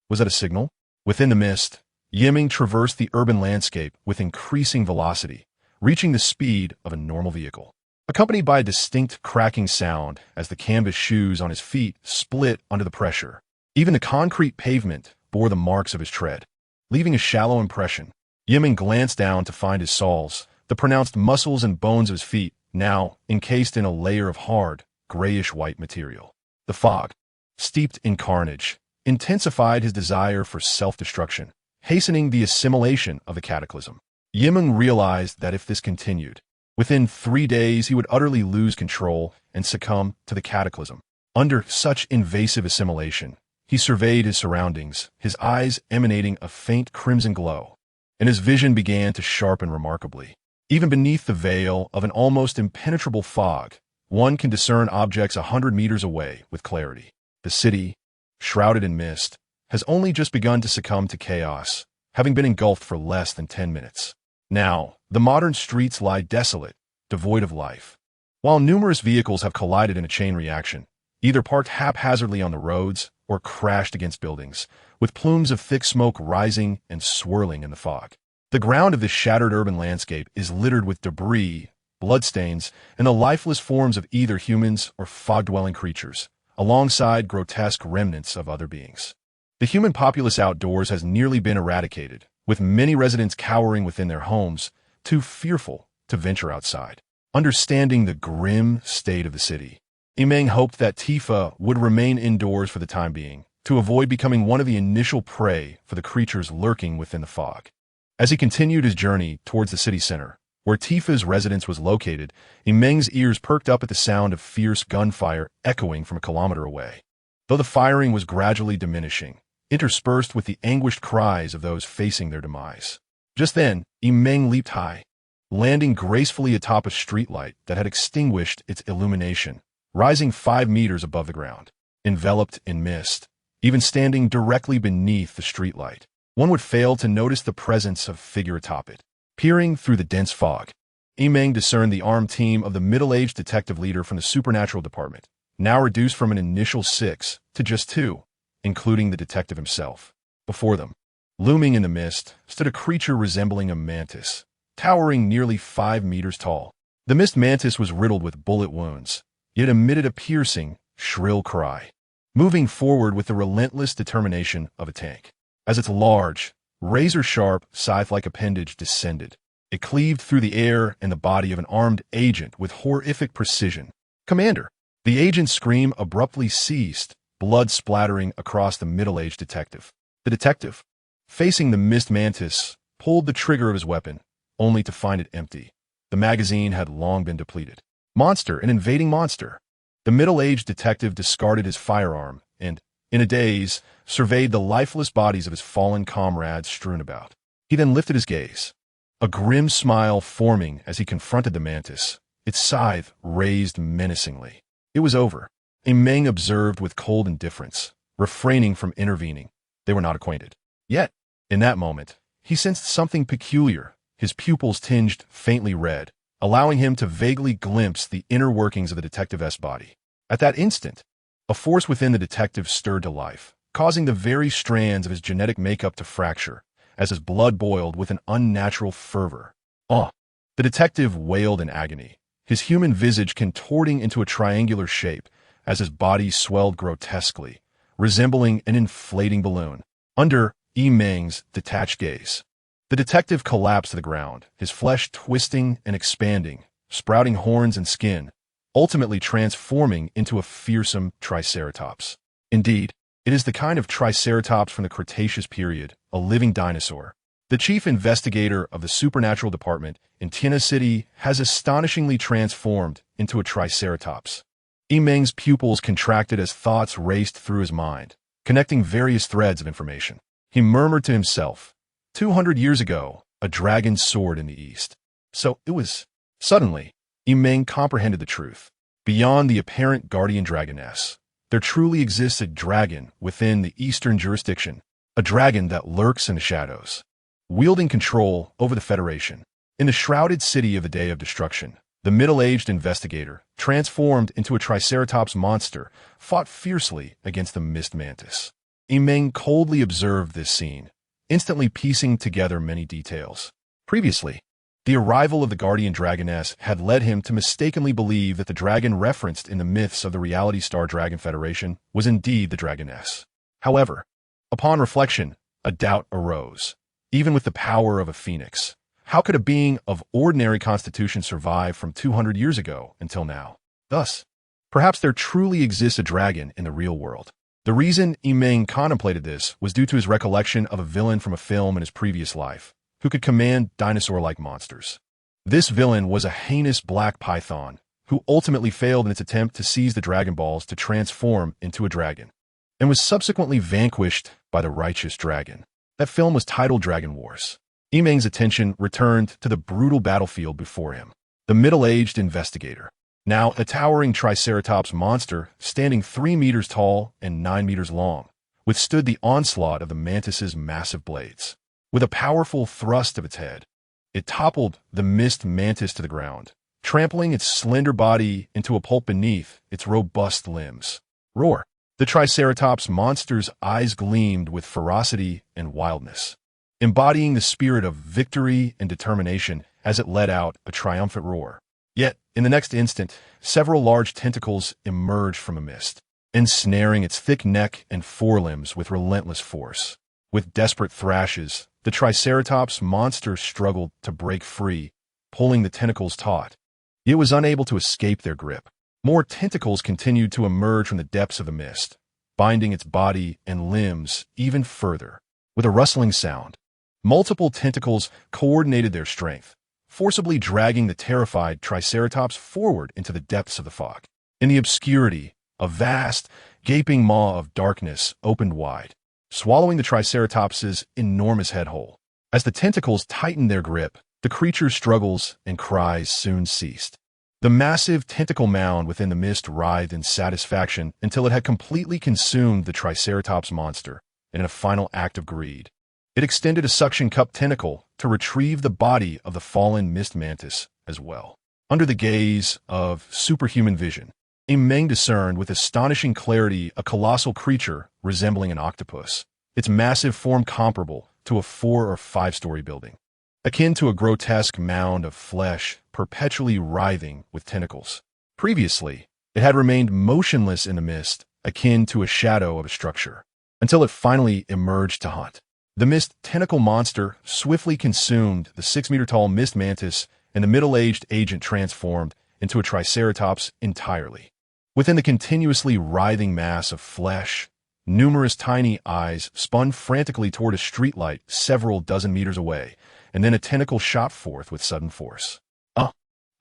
Was that a signal? Within the mist, Meng traversed the urban landscape with increasing velocity, reaching the speed of a normal vehicle, accompanied by a distinct cracking sound as the canvas shoes on his feet split under the pressure. Even the concrete pavement bore the marks of his tread, leaving a shallow impression. Meng glanced down to find his soles, the pronounced muscles and bones of his feet, now encased in a layer of hard, grayish-white material. The fog, steeped in carnage, intensified his desire for self-destruction, hastening the assimilation of the cataclysm. Meng realized that if this continued, within 3 days he would utterly lose control and succumb to the cataclysm. Under such invasive assimilation, he surveyed his surroundings, his eyes emanating a faint crimson glow, and his vision began to sharpen remarkably. Even beneath the veil of an almost impenetrable fog, one can discern objects 100 meters away with clarity. The city, shrouded in mist, has only just begun to succumb to chaos, having been engulfed for less than 10 minutes. Now, the modern streets lie desolate, devoid of life. While numerous vehicles have collided in a chain reaction, either parked haphazardly on the roads or crashed against buildings, with plumes of thick smoke rising and swirling in the fog. The ground of this shattered urban landscape is littered with debris, bloodstains, and the lifeless forms of either humans or fog-dwelling creatures, alongside grotesque remnants of other beings. The human populace outdoors has nearly been eradicated, with many residents cowering within their homes, too fearful to venture outside. Understanding the grim state of the city, Meng hoped that Tifa would remain indoors for the time being, to avoid becoming one of the initial prey for the creatures lurking within the fog. As he continued his journey towards the city center, where Tifa's residence was located, Meng's ears perked up at the sound of fierce gunfire echoing from a kilometer away. Though the firing was gradually diminishing, interspersed with the anguished cries of those facing their demise. Just then, Meng leaped high, landing gracefully atop a streetlight that had extinguished its illumination, rising 5 meters above the ground. Enveloped in mist, even standing directly beneath the streetlight, one would fail to notice the presence of a figure atop it. Peering through the dense fog, Meng discerned the armed team of the middle-aged detective leader from the Supernatural Department, now reduced from an initial 6 to just 2, including the detective himself. Before them, looming in the mist, stood a creature resembling a mantis, towering nearly 5 meters tall. The mist mantis was riddled with bullet wounds, yet emitted a piercing, shrill cry, moving forward with the relentless determination of a tank. As its large, razor-sharp, scythe-like appendage descended, it cleaved through the air and the body of an armed agent with horrific precision. "Commander!" The agent's scream abruptly ceased, blood splattering across the middle-aged detective. The detective, facing the mist mantis, pulled the trigger of his weapon, only to find it empty. The magazine had long been depleted. "Monster, an invading monster!" The middle-aged detective discarded his firearm and, in a daze, surveyed the lifeless bodies of his fallen comrades strewn about. He then lifted his gaze, a grim smile forming as he confronted the mantis, its scythe raised menacingly. It was over. Meng observed with cold indifference, refraining from intervening. They were not acquainted. Yet, in that moment, he sensed something peculiar, his pupils tinged faintly red, allowing him to vaguely glimpse the inner workings of the detective's body. At that instant, a force within the detective stirred to life, causing the very strands of his genetic makeup to fracture, as his blood boiled with an unnatural fervor. "Oh!" The detective wailed in agony, his human visage contorting into a triangular shape as his body swelled grotesquely, resembling an inflating balloon. Under Meng's detached gaze, the detective collapsed to the ground, his flesh twisting and expanding, sprouting horns and skin, ultimately transforming into a fearsome triceratops. Indeed, it is the kind of triceratops from the Cretaceous period, a living dinosaur. The chief investigator of the Supernatural Department in Tiana City has astonishingly transformed into a triceratops. Meng's pupils contracted as thoughts raced through his mind, connecting various threads of information. He murmured to himself, 200 years ago, a dragon soared in the east. So it was. Suddenly, Meng comprehended the truth. Beyond the apparent guardian dragoness, there truly exists a dragon within the eastern jurisdiction, a dragon that lurks in the shadows, wielding control over the Federation. In the shrouded city of the Day of Destruction, the middle-aged investigator, transformed into a triceratops monster, fought fiercely against the mist mantis. Meng coldly observed this scene, instantly piecing together many details. Previously, the arrival of the guardian dragoness had led him to mistakenly believe that the dragon referenced in the myths of the Reality Star Dragon Federation was indeed the dragoness. However, upon reflection, a doubt arose. Even with the power of a phoenix, how could a being of ordinary constitution survive from 200 years ago until now? Thus, perhaps there truly exists a dragon in the real world. The reason Meng contemplated this was due to his recollection of a villain from a film in his previous life, who could command dinosaur-like monsters. This villain was a heinous black python, who ultimately failed in its attempt to seize the Dragon Balls to transform into a dragon, and was subsequently vanquished by the righteous dragon. That film was titled Dragon Wars. Meng's attention returned to the brutal battlefield before him. The middle-aged investigator, now a towering triceratops monster standing 3 meters tall and 9 meters long, withstood the onslaught of the mantis's massive blades. With a powerful thrust of its head, it toppled the mist mantis to the ground, trampling its slender body into a pulp beneath its robust limbs. Roar! The triceratops monster's eyes gleamed with ferocity and wildness, embodying the spirit of victory and determination as it let out a triumphant roar. Yet, in the next instant, several large tentacles emerged from a mist, ensnaring its thick neck and forelimbs with relentless force. With desperate thrashes, the triceratops monster struggled to break free, pulling the tentacles taut. It was unable to escape their grip. More tentacles continued to emerge from the depths of the mist, binding its body and limbs even further. With a rustling sound, multiple tentacles coordinated their strength, forcibly dragging the terrified Triceratops forward into the depths of the fog. In the obscurity, a vast, gaping maw of darkness opened wide, swallowing the Triceratops's enormous head whole. As the tentacles tightened their grip, the creature's struggles and cries soon ceased. The massive tentacle mound within the mist writhed in satisfaction until it had completely consumed the Triceratops monster in a final act of greed. It extended a suction cup tentacle to retrieve the body of the fallen mist mantis as well. Under the gaze of superhuman vision, Meng discerned with astonishing clarity a colossal creature resembling an octopus, its massive form comparable to a 4- or 5-story building, akin to a grotesque mound of flesh perpetually writhing with tentacles. Previously, it had remained motionless in the mist, akin to a shadow of a structure, until it finally emerged to hunt. The mist tentacle monster swiftly consumed the 6-meter-tall mist mantis, and the middle-aged agent transformed into a Triceratops entirely. Within the continuously writhing mass of flesh, numerous tiny eyes spun frantically toward a streetlight several dozen meters away, and then a tentacle shot forth with sudden force.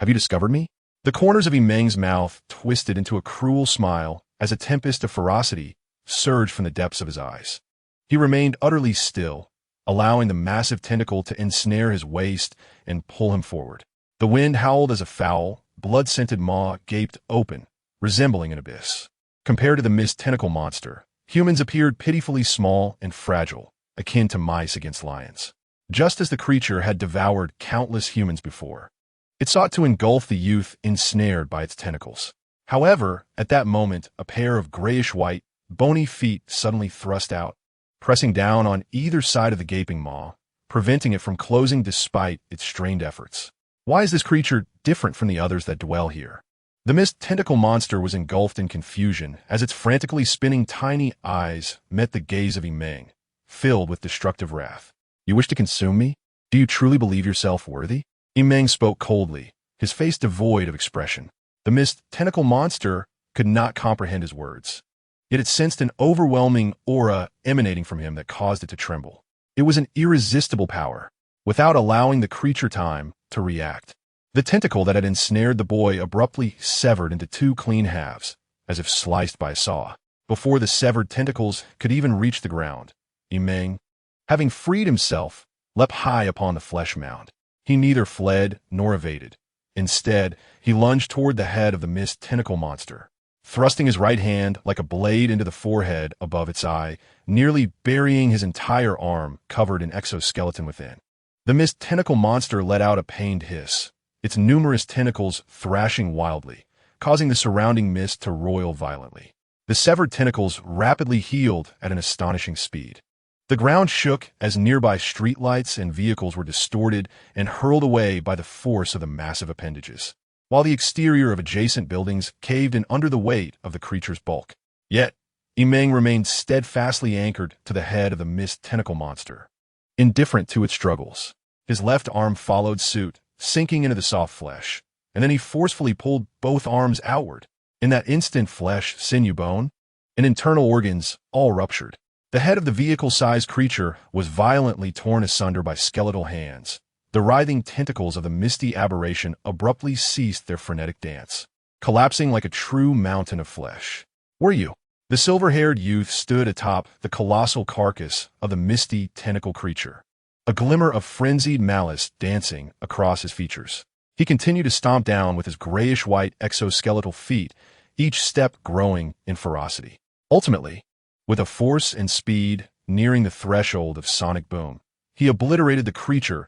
Have you discovered me?" The corners of Meng's mouth twisted into a cruel smile as a tempest of ferocity surged from the depths of his eyes. He remained utterly still, allowing the massive tentacle to ensnare his waist and pull him forward. The wind howled as a foul, blood-scented maw gaped open, resembling an abyss. Compared to the mist tentacle monster, humans appeared pitifully small and fragile, akin to mice against lions. Just as the creature had devoured countless humans before, it sought to engulf the youth ensnared by its tentacles. However, at that moment, a pair of grayish-white, bony feet suddenly thrust out, pressing down on either side of the gaping maw, preventing it from closing despite its strained efforts. Why is this creature different from the others that dwell here? The mist tentacle monster was engulfed in confusion as its frantically spinning tiny eyes met the gaze of Meng, filled with destructive wrath. "You wish to consume me? Do you truly believe yourself worthy?" Meng spoke coldly, his face devoid of expression. The mist tentacle monster could not comprehend his words, yet it sensed an overwhelming aura emanating from him that caused it to tremble. It was an irresistible power, without allowing the creature time to react. The tentacle that had ensnared the boy abruptly severed into 2 clean halves, as if sliced by a saw. Before the severed tentacles could even reach the ground, Meng, having freed himself, leapt high upon the flesh mound. He neither fled nor evaded. Instead, he lunged toward the head of the mist tentacle monster, thrusting his right hand like a blade into the forehead above its eye, nearly burying his entire arm covered in exoskeleton within. The mist tentacle monster let out a pained hiss, its numerous tentacles thrashing wildly, causing the surrounding mist to roil violently. The severed tentacles rapidly healed at an astonishing speed. The ground shook as nearby streetlights and vehicles were distorted and hurled away by the force of the massive appendages, while the exterior of adjacent buildings caved in under the weight of the creature's bulk. Yet, Meng remained steadfastly anchored to the head of the mist tentacle monster, indifferent to its struggles. His left arm followed suit, sinking into the soft flesh, and then he forcefully pulled both arms outward. In that instant, flesh, sinew, bone, and internal organs all ruptured. The head of the vehicle-sized creature was violently torn asunder by skeletal hands. The writhing tentacles of the misty aberration abruptly ceased their frenetic dance, collapsing like a true mountain of flesh. "Were you?" The silver-haired youth stood atop the colossal carcass of the misty tentacle creature, a glimmer of frenzied malice dancing across his features. He continued to stomp down with his grayish-white exoskeletal feet, each step growing in ferocity. Ultimately, with a force and speed nearing the threshold of sonic boom, he obliterated the creature's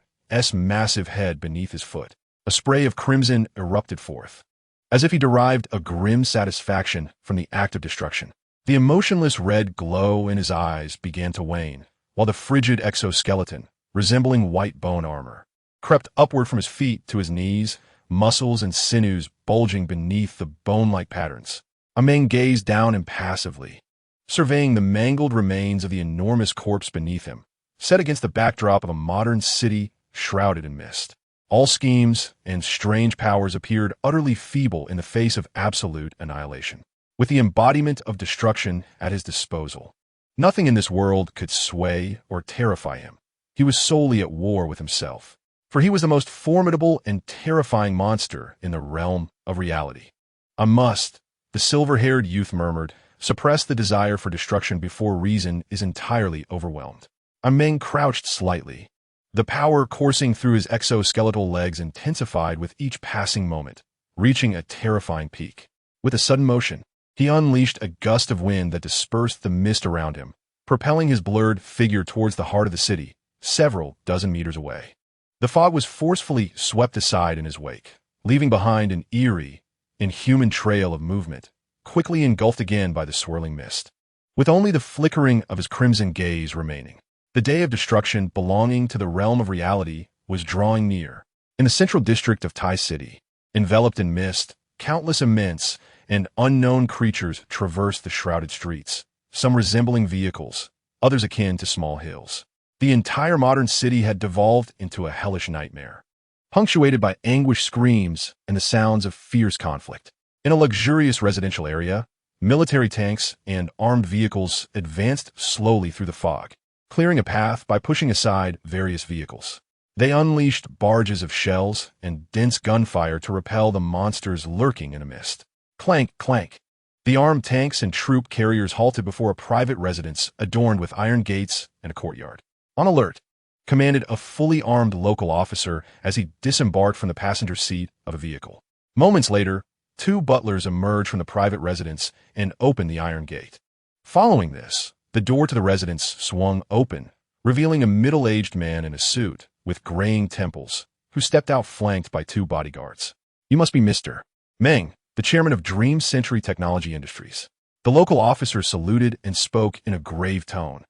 massive head beneath his foot. A spray of crimson erupted forth, as if he derived a grim satisfaction from the act of destruction. The emotionless red glow in his eyes began to wane, while the frigid exoskeleton, resembling white bone armor, crept upward from his feet to his knees, muscles and sinews bulging beneath the bone-like patterns. Meng gazed down impassively, surveying the mangled remains of the enormous corpse beneath him, set against the backdrop of a modern city shrouded in mist. All schemes and strange powers appeared utterly feeble in the face of absolute annihilation. With the embodiment of destruction at his disposal, nothing in this world could sway or terrify him. He was solely at war with himself, for he was the most formidable and terrifying monster in the realm of reality. I must, the silver-haired youth murmured, suppress the desire for destruction before reason is entirely overwhelmed. Meng crouched slightly. The power coursing through his exoskeletal legs intensified with each passing moment, reaching a terrifying peak. With a sudden motion, he unleashed a gust of wind that dispersed the mist around him, propelling his blurred figure towards the heart of the city, several dozen meters away. The fog was forcefully swept aside in his wake, leaving behind an eerie, inhuman trail of movement, quickly engulfed again by the swirling mist. With only the flickering of his crimson gaze remaining, the day of destruction belonging to the realm of reality was drawing near. In the central district of Tai City, enveloped in mist, countless immense and unknown creatures traversed the shrouded streets, some resembling vehicles, others akin to small hills. The entire modern city had devolved into a hellish nightmare, punctuated by anguished screams and the sounds of fierce conflict. In a luxurious residential area, military tanks and armed vehicles advanced slowly through the fog, clearing a path by pushing aside various vehicles. They unleashed barrages of shells and dense gunfire to repel the monsters lurking in a mist. Clank, clank. The armed tanks and troop carriers halted before a private residence adorned with iron gates and a courtyard. On alert, commanded a fully armed local officer as he disembarked from the passenger seat of a vehicle. Moments later, two butlers emerged from the private residence and opened the iron gate. Following this, the door to the residence swung open, revealing a middle-aged man in a suit with graying temples, who stepped out flanked by two bodyguards. You must be Mr. Meng, the chairman of Dream Century Technology Industries. The local officer saluted and spoke in a grave tone.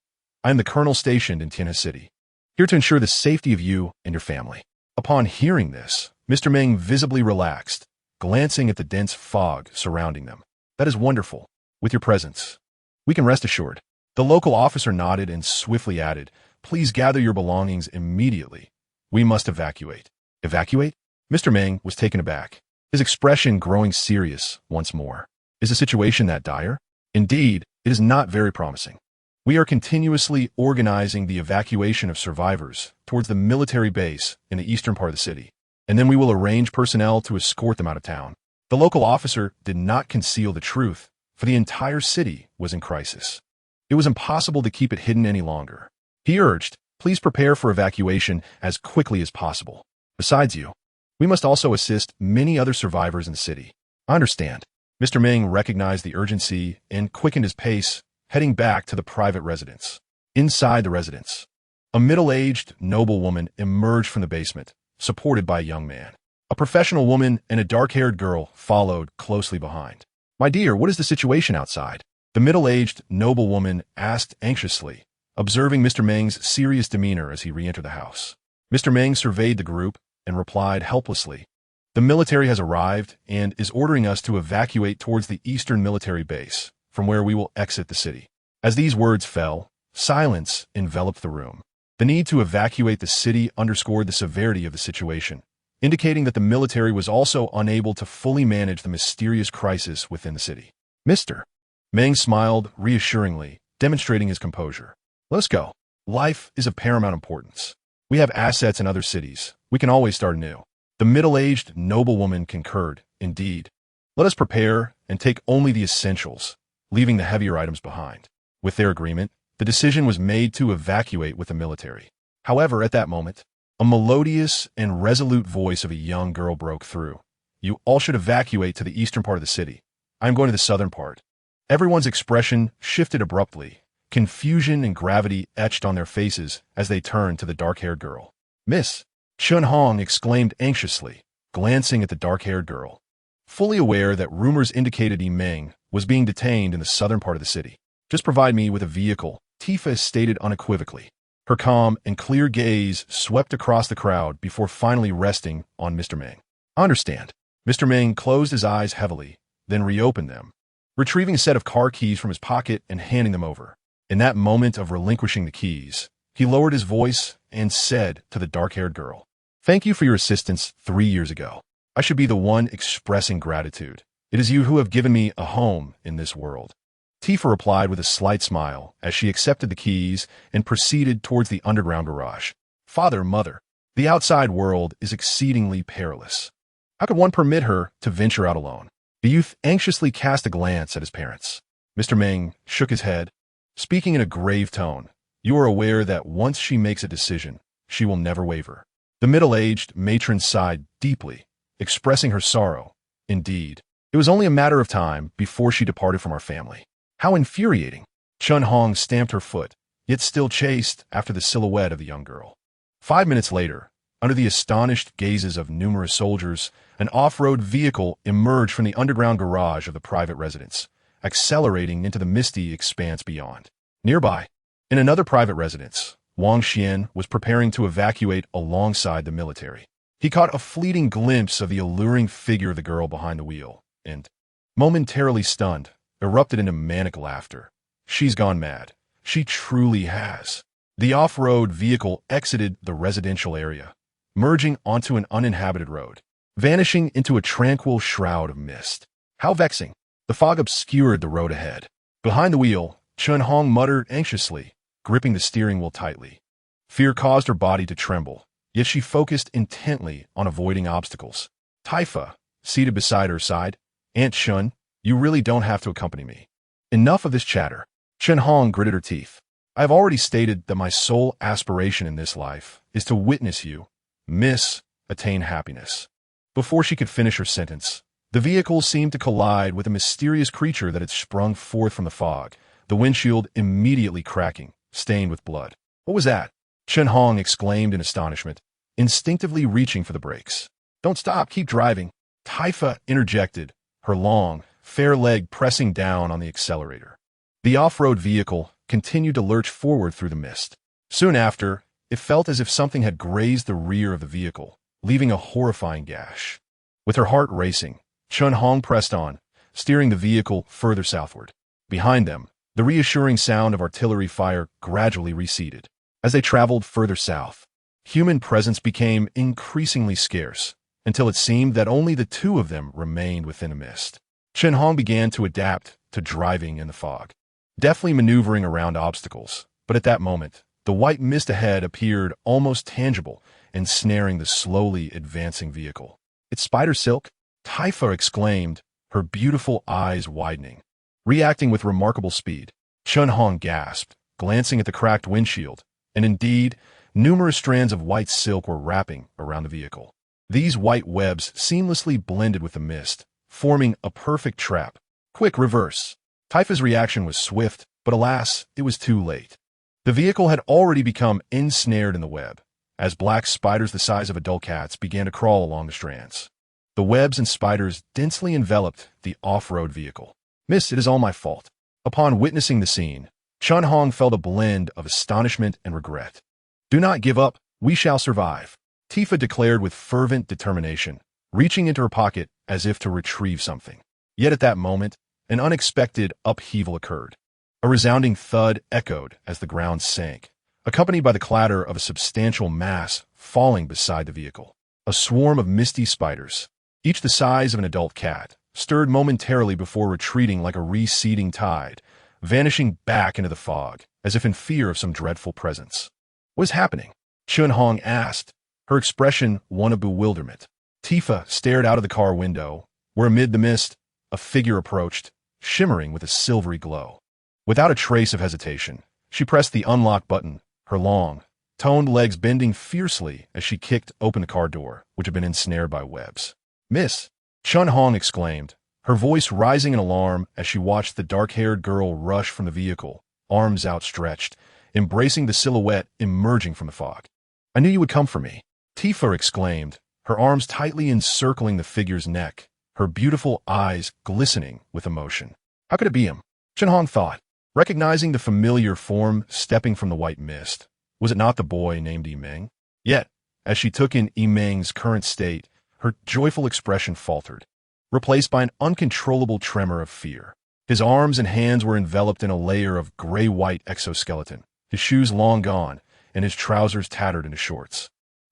I am the colonel stationed in Tianhe City, here to ensure the safety of you and your family. Upon hearing this, Mr. Meng visibly relaxed, glancing at the dense fog surrounding them. That is wonderful. With your presence, we can rest assured. The local officer nodded and swiftly added, please gather your belongings immediately. We must evacuate. Evacuate? Mr. Meng was taken aback, his expression growing serious once more. Is the situation that dire? Indeed, it is not very promising. We are continuously organizing the evacuation of survivors towards the military base in the eastern part of the city, and then we will arrange personnel to escort them out of town. The local officer did not conceal the truth, for the entire city was in crisis. It was impossible to keep it hidden any longer. He urged, please prepare for evacuation as quickly as possible. Besides you, we must also assist many other survivors in the city. I understand. Mr. Meng recognized the urgency and quickened his pace, heading back to the private residence. Inside the residence, a middle-aged noblewoman emerged from the basement, supported by a young man. A professional woman and a dark-haired girl followed closely behind. My dear, what is the situation outside? The middle-aged noblewoman asked anxiously, observing Mr. Meng's serious demeanor as he re-entered the house. Mr. Meng surveyed the group and replied helplessly, the military has arrived and is ordering us to evacuate towards the eastern military base, from where we will exit the city. As these words fell, silence enveloped the room. The need to evacuate the city underscored the severity of the situation, indicating that the military was also unable to fully manage the mysterious crisis within the city. Mr. Meng smiled reassuringly, demonstrating his composure. Let us go. Life is of paramount importance. We have assets in other cities. We can always start anew. The middle-aged noblewoman concurred. Indeed. Let us prepare and take only the essentials, leaving the heavier items behind. With their agreement, the decision was made to evacuate with the military. However, at that moment, a melodious and resolute voice of a young girl broke through. You all should evacuate to the eastern part of the city. I am going to the southern part. Everyone's expression shifted abruptly. Confusion and gravity etched on their faces as they turned to the dark-haired girl. Miss Chun Hong exclaimed anxiously, glancing at the dark-haired girl. Fully aware that rumors indicated Meng was being detained in the southern part of the city. Just provide me with a vehicle, Tifa stated unequivocally. Her calm and clear gaze swept across the crowd before finally resting on Mr. Meng. I understand. Mr. Meng closed his eyes heavily, then reopened them, retrieving a set of car keys from his pocket and handing them over. In that moment of relinquishing the keys, he lowered his voice and said to the dark-haired girl, Thank you for your assistance 3 years ago. I should be the one expressing gratitude. It is you who have given me a home in this world. Tifa replied with a slight smile as she accepted the keys and proceeded towards the underground garage. Father, mother, the outside world is exceedingly perilous. How could one permit her to venture out alone? The youth anxiously cast a glance at his parents. Mr. Meng shook his head, speaking in a grave tone. You are aware that once she makes a decision, she will never waver. The middle-aged matron sighed deeply, expressing her sorrow. Indeed, it was only a matter of time before she departed from our family. How infuriating! Chun Hong stamped her foot, yet still chased after the silhouette of the young girl. 5 minutes later, under the astonished gazes of numerous soldiers, an off-road vehicle emerged from the underground garage of the private residence, accelerating into the misty expanse beyond. Nearby, in another private residence, Wang Xian was preparing to evacuate alongside the military. He caught a fleeting glimpse of the alluring figure of the girl behind the wheel, and, momentarily stunned, erupted into manic laughter. She's gone mad. She truly has. The off-road vehicle exited the residential area, merging onto an uninhabited road, vanishing into a tranquil shroud of mist. How vexing! The fog obscured the road ahead. Behind the wheel, Chun Hong muttered anxiously, gripping the steering wheel tightly. Fear caused her body to tremble, yet she focused intently on avoiding obstacles. Tifa, seated beside her side, Aunt Chun, you really don't have to accompany me. Enough of this chatter. Chun Hong gritted her teeth. I have already stated that my sole aspiration in this life is to witness you, Miss, attain happiness. Before she could finish her sentence, the vehicle seemed to collide with a mysterious creature that had sprung forth from the fog, the windshield immediately cracking, stained with blood. What was that? Chun Hong exclaimed in astonishment, instinctively reaching for the brakes. Don't stop, keep driving. Tifa interjected, her long, fair leg pressing down on the accelerator. The off-road vehicle continued to lurch forward through the mist. Soon after, it felt as if something had grazed the rear of the vehicle, leaving a horrifying gash. With her heart racing, Chun Hong pressed on, steering the vehicle further southward. Behind them, the reassuring sound of artillery fire gradually receded. As they traveled further south, human presence became increasingly scarce, until it seemed that only the two of them remained within a mist. Chun Hong began to adapt to driving in the fog, deftly maneuvering around obstacles, but at that moment, the white mist ahead appeared almost tangible, ensnaring the slowly advancing vehicle. It's spider silk? Tifa exclaimed, her beautiful eyes widening. Reacting with remarkable speed, Chun Hong gasped, glancing at the cracked windshield, and indeed, numerous strands of white silk were wrapping around the vehicle. These white webs seamlessly blended with the mist, forming a perfect trap. Quick, reverse. Tifa's reaction was swift, but alas, it was too late. The vehicle had already become ensnared in the web, as black spiders the size of adult cats began to crawl along the strands. The webs and spiders densely enveloped the off-road vehicle. Miss, it is all my fault. Upon witnessing the scene, Chun Hong felt a blend of astonishment and regret. Do not give up, we shall survive, Tifa declared with fervent determination, reaching into her pocket as if to retrieve something. Yet at that moment, an unexpected upheaval occurred. A resounding thud echoed as the ground sank, accompanied by the clatter of a substantial mass falling beside the vehicle. A swarm of misty spiders, each the size of an adult cat, stirred momentarily before retreating like a receding tide, vanishing back into the fog, as if in fear of some dreadful presence. What is happening? Chun Hong asked, her expression one of bewilderment. Tifa stared out of the car window, where amid the mist, a figure approached, shimmering with a silvery glow. Without a trace of hesitation, she pressed the unlock button, her long, toned legs bending fiercely as she kicked open the car door, which had been ensnared by webs. Miss, Chun Hong exclaimed, her voice rising in alarm as she watched the dark-haired girl rush from the vehicle, arms outstretched, embracing the silhouette emerging from the fog. I knew you would come for me, Tifa exclaimed, her arms tightly encircling the figure's neck, her beautiful eyes glistening with emotion. How could it be him? Chun Hong thought, recognizing the familiar form stepping from the white mist. Was it not the boy named Meng? Yet, as she took in Meng's current state, her joyful expression faltered, replaced by an uncontrollable tremor of fear. His arms and hands were enveloped in a layer of gray-white exoskeleton, his shoes long gone, and his trousers tattered into shorts.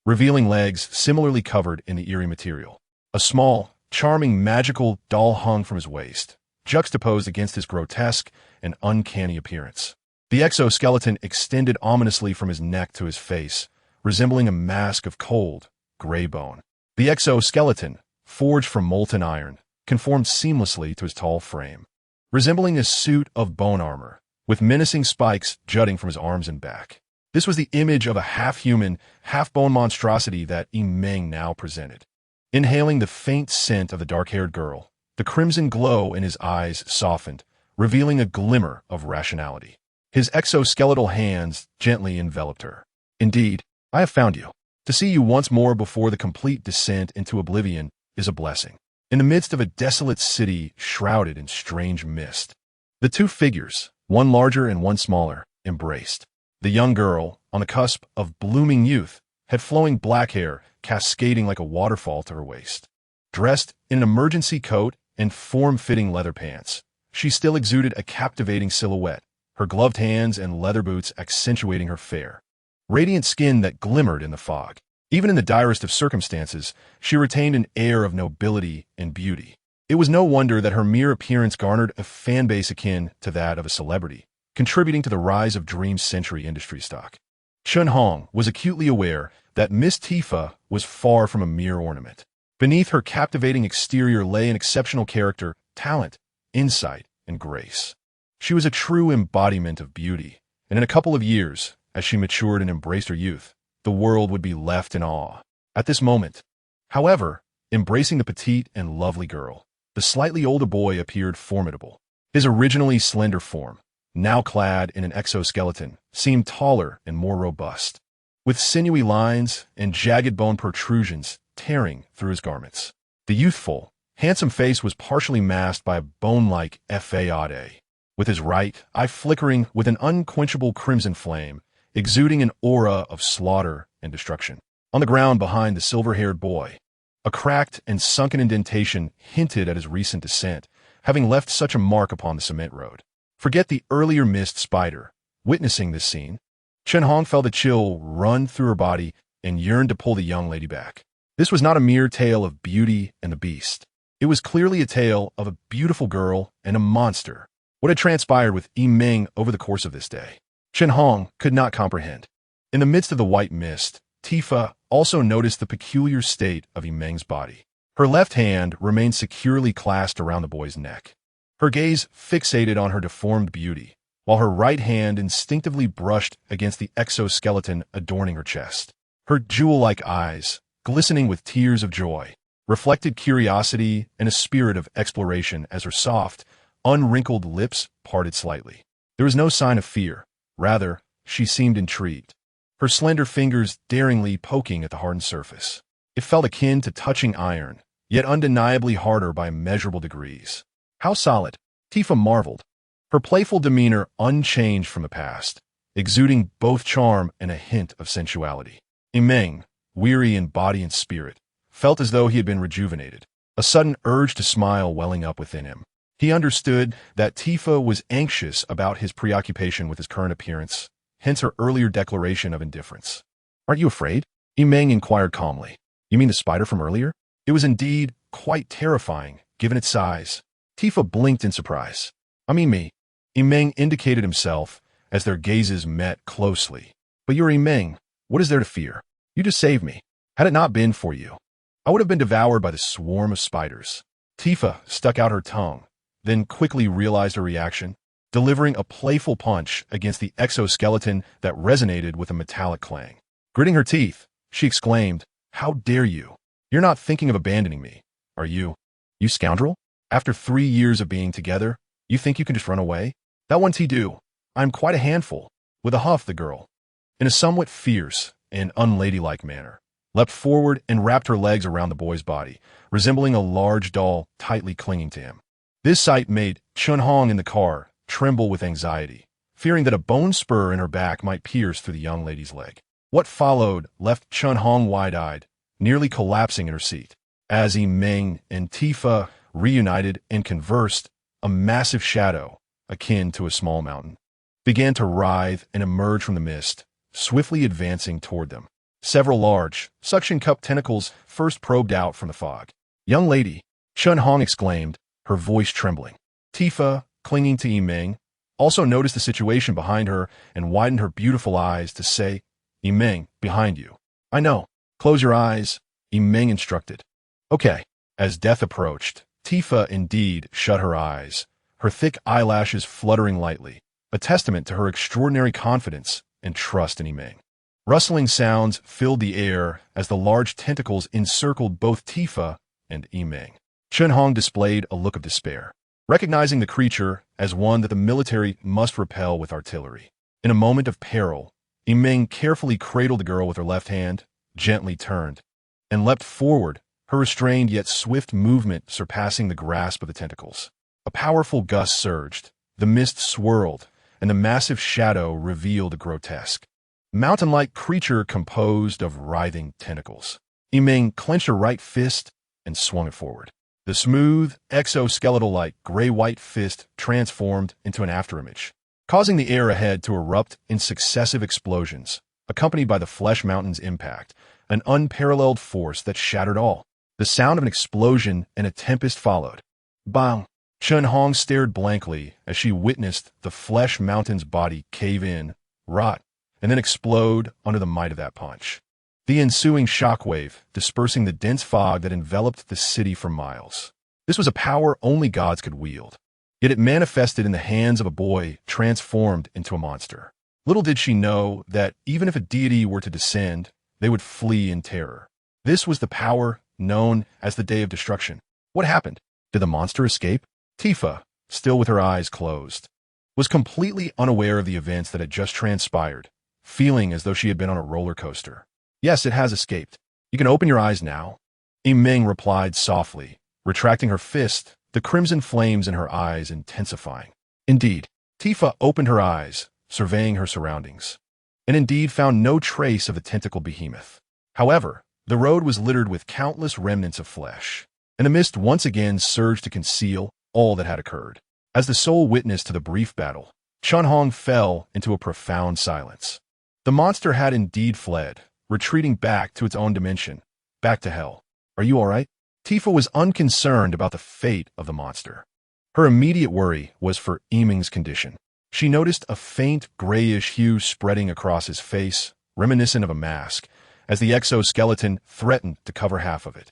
revealing legs similarly covered in the eerie material. A small, charming, magical doll hung from his waist, juxtaposed against his grotesque and uncanny appearance. The exoskeleton extended ominously from his neck to his face, resembling a mask of cold, gray bone. The exoskeleton, forged from molten iron, conformed seamlessly to his tall frame, resembling a suit of bone armor, with menacing spikes jutting from his arms and back. This was the image of a half-human, half-bone monstrosity that Meng now presented. Inhaling the faint scent of the dark-haired girl, the crimson glow in his eyes softened, revealing a glimmer of rationality. His exoskeletal hands gently enveloped her. Indeed, I have found you. To see you once more before the complete descent into oblivion is a blessing. In the midst of a desolate city shrouded in strange mist, the two figures, one larger and one smaller, embraced. The young girl, on the cusp of blooming youth, had flowing black hair cascading like a waterfall to her waist. Dressed in an emergency coat and form-fitting leather pants, she still exuded a captivating silhouette, her gloved hands and leather boots accentuating her fair, radiant skin that glimmered in the fog. Even in the direst of circumstances, she retained an air of nobility and beauty. It was no wonder that her mere appearance garnered a fan base akin to that of a celebrity, contributing to the rise of Dream Century industry stock. Chun Hong was acutely aware that Miss Tifa was far from a mere ornament. Beneath her captivating exterior lay an exceptional character, talent, insight, and grace. She was a true embodiment of beauty, and in a couple of years, as she matured and embraced her youth, the world would be left in awe. At this moment, however, embracing the petite and lovely girl, the slightly older boy appeared formidable. His originally slender form, now clad in an exoskeleton, seemed taller and more robust, with sinewy lines and jagged bone protrusions tearing through his garments. The youthful, handsome face was partially masked by a bone-like fade, with his right eye flickering with an unquenchable crimson flame, exuding an aura of slaughter and destruction. On the ground behind the silver-haired boy, a cracked and sunken indentation hinted at his recent descent, having left such a mark upon the cement road. Forget the earlier missed spider. Witnessing this scene, Chun Hong felt a chill run through her body and yearned to pull the young lady back. This was not a mere tale of Beauty and the Beast. It was clearly a tale of a beautiful girl and a monster. What had transpired with Meng over the course of this day, Chun Hong could not comprehend. In the midst of the white mist, Tifa also noticed the peculiar state of Meng's body. Her left hand remained securely clasped around the boy's neck, her gaze fixated on her deformed beauty, while her right hand instinctively brushed against the exoskeleton adorning her chest. Her jewel-like eyes, glistening with tears of joy, reflected curiosity and a spirit of exploration as her soft, unwrinkled lips parted slightly. There was no sign of fear. Rather, she seemed intrigued, her slender fingers daringly poking at the hardened surface. It felt akin to touching iron, yet undeniably harder by measurable degrees. How solid, Tifa marveled, her playful demeanor unchanged from the past, exuding both charm and a hint of sensuality. Meng, weary in body and spirit, felt as though he had been rejuvenated, a sudden urge to smile welling up within him. He understood that Tifa was anxious about his preoccupation with his current appearance, hence her earlier declaration of indifference. "Aren't you afraid?" Meng inquired calmly. "You mean the spider from earlier?" It was indeed quite terrifying, given its size. Tifa blinked in surprise. "I mean me." Meng indicated himself as their gazes met closely. "But you're Meng. What is there to fear? You just saved me. Had it not been for you, I would have been devoured by the swarm of spiders." Tifa stuck out her tongue, then quickly realized her reaction, delivering a playful punch against the exoskeleton that resonated with a metallic clang. Gritting her teeth, she exclaimed, "How dare you? You're not thinking of abandoning me, are you? You scoundrel? After 3 years of being together, you think you can just run away? That won't do. I'm quite a handful." With a huff, the girl, in a somewhat fierce and unladylike manner, leapt forward and wrapped her legs around the boy's body, resembling a large doll tightly clinging to him. This sight made Chun Hong in the car tremble with anxiety, fearing that a bone spur in her back might pierce through the young lady's leg. What followed left Chun Hong wide-eyed, nearly collapsing in her seat. As Meng and Tifa reunited and conversed, a massive shadow, akin to a small mountain, began to writhe and emerge from the mist, swiftly advancing toward them. Several large, suction cup tentacles first probed out from the fog. "Young lady," Chun Hong exclaimed, her voice trembling. Tifa, clinging to Meng, also noticed the situation behind her and widened her beautiful eyes to say, "Meng, behind you." "I know. Close your eyes," Meng instructed. "Okay." As death approached, Tifa indeed shut her eyes, her thick eyelashes fluttering lightly, a testament to her extraordinary confidence and trust in Meng. Rustling sounds filled the air as the large tentacles encircled both Tifa and Meng. Chun Hong displayed a look of despair, recognizing the creature as one that the military must repel with artillery. In a moment of peril, Meng carefully cradled the girl with her left hand, gently turned, and leapt forward, her restrained yet swift movement surpassing the grasp of the tentacles. A powerful gust surged, the mist swirled, and the massive shadow revealed a grotesque, mountain-like creature composed of writhing tentacles. Meng clenched her right fist and swung it forward. The smooth, exoskeletal-like gray-white fist transformed into an afterimage, causing the air ahead to erupt in successive explosions, accompanied by the Flesh Mountain's impact, an unparalleled force that shattered all. The sound of an explosion and a tempest followed. Bang! Chun Hong stared blankly as she witnessed the Flesh Mountain's body cave in, rot, and then explode under the might of that punch. The ensuing shockwave dispersing the dense fog that enveloped the city for miles. This was a power only gods could wield. Yet it manifested in the hands of a boy transformed into a monster. Little did she know that even if a deity were to descend, they would flee in terror. This was the power known as the Day of Destruction. What happened? Did the monster escape? Tifa, still with her eyes closed, was completely unaware of the events that had just transpired, feeling as though she had been on a roller coaster. "Yes, it has escaped. You can open your eyes now," Meng replied softly, retracting her fist, the crimson flames in her eyes intensifying. Indeed, Tifa opened her eyes, surveying her surroundings, and indeed found no trace of the tentacled behemoth. However, the road was littered with countless remnants of flesh, and the mist once again surged to conceal all that had occurred. As the sole witness to the brief battle, Chun Hong fell into a profound silence. The monster had indeed fled, retreating back to its own dimension, back to hell. "Are you all right?" Tifa was unconcerned about the fate of the monster. Her immediate worry was for Meng's condition. She noticed a faint grayish hue spreading across his face, reminiscent of a mask, as the exoskeleton threatened to cover half of it.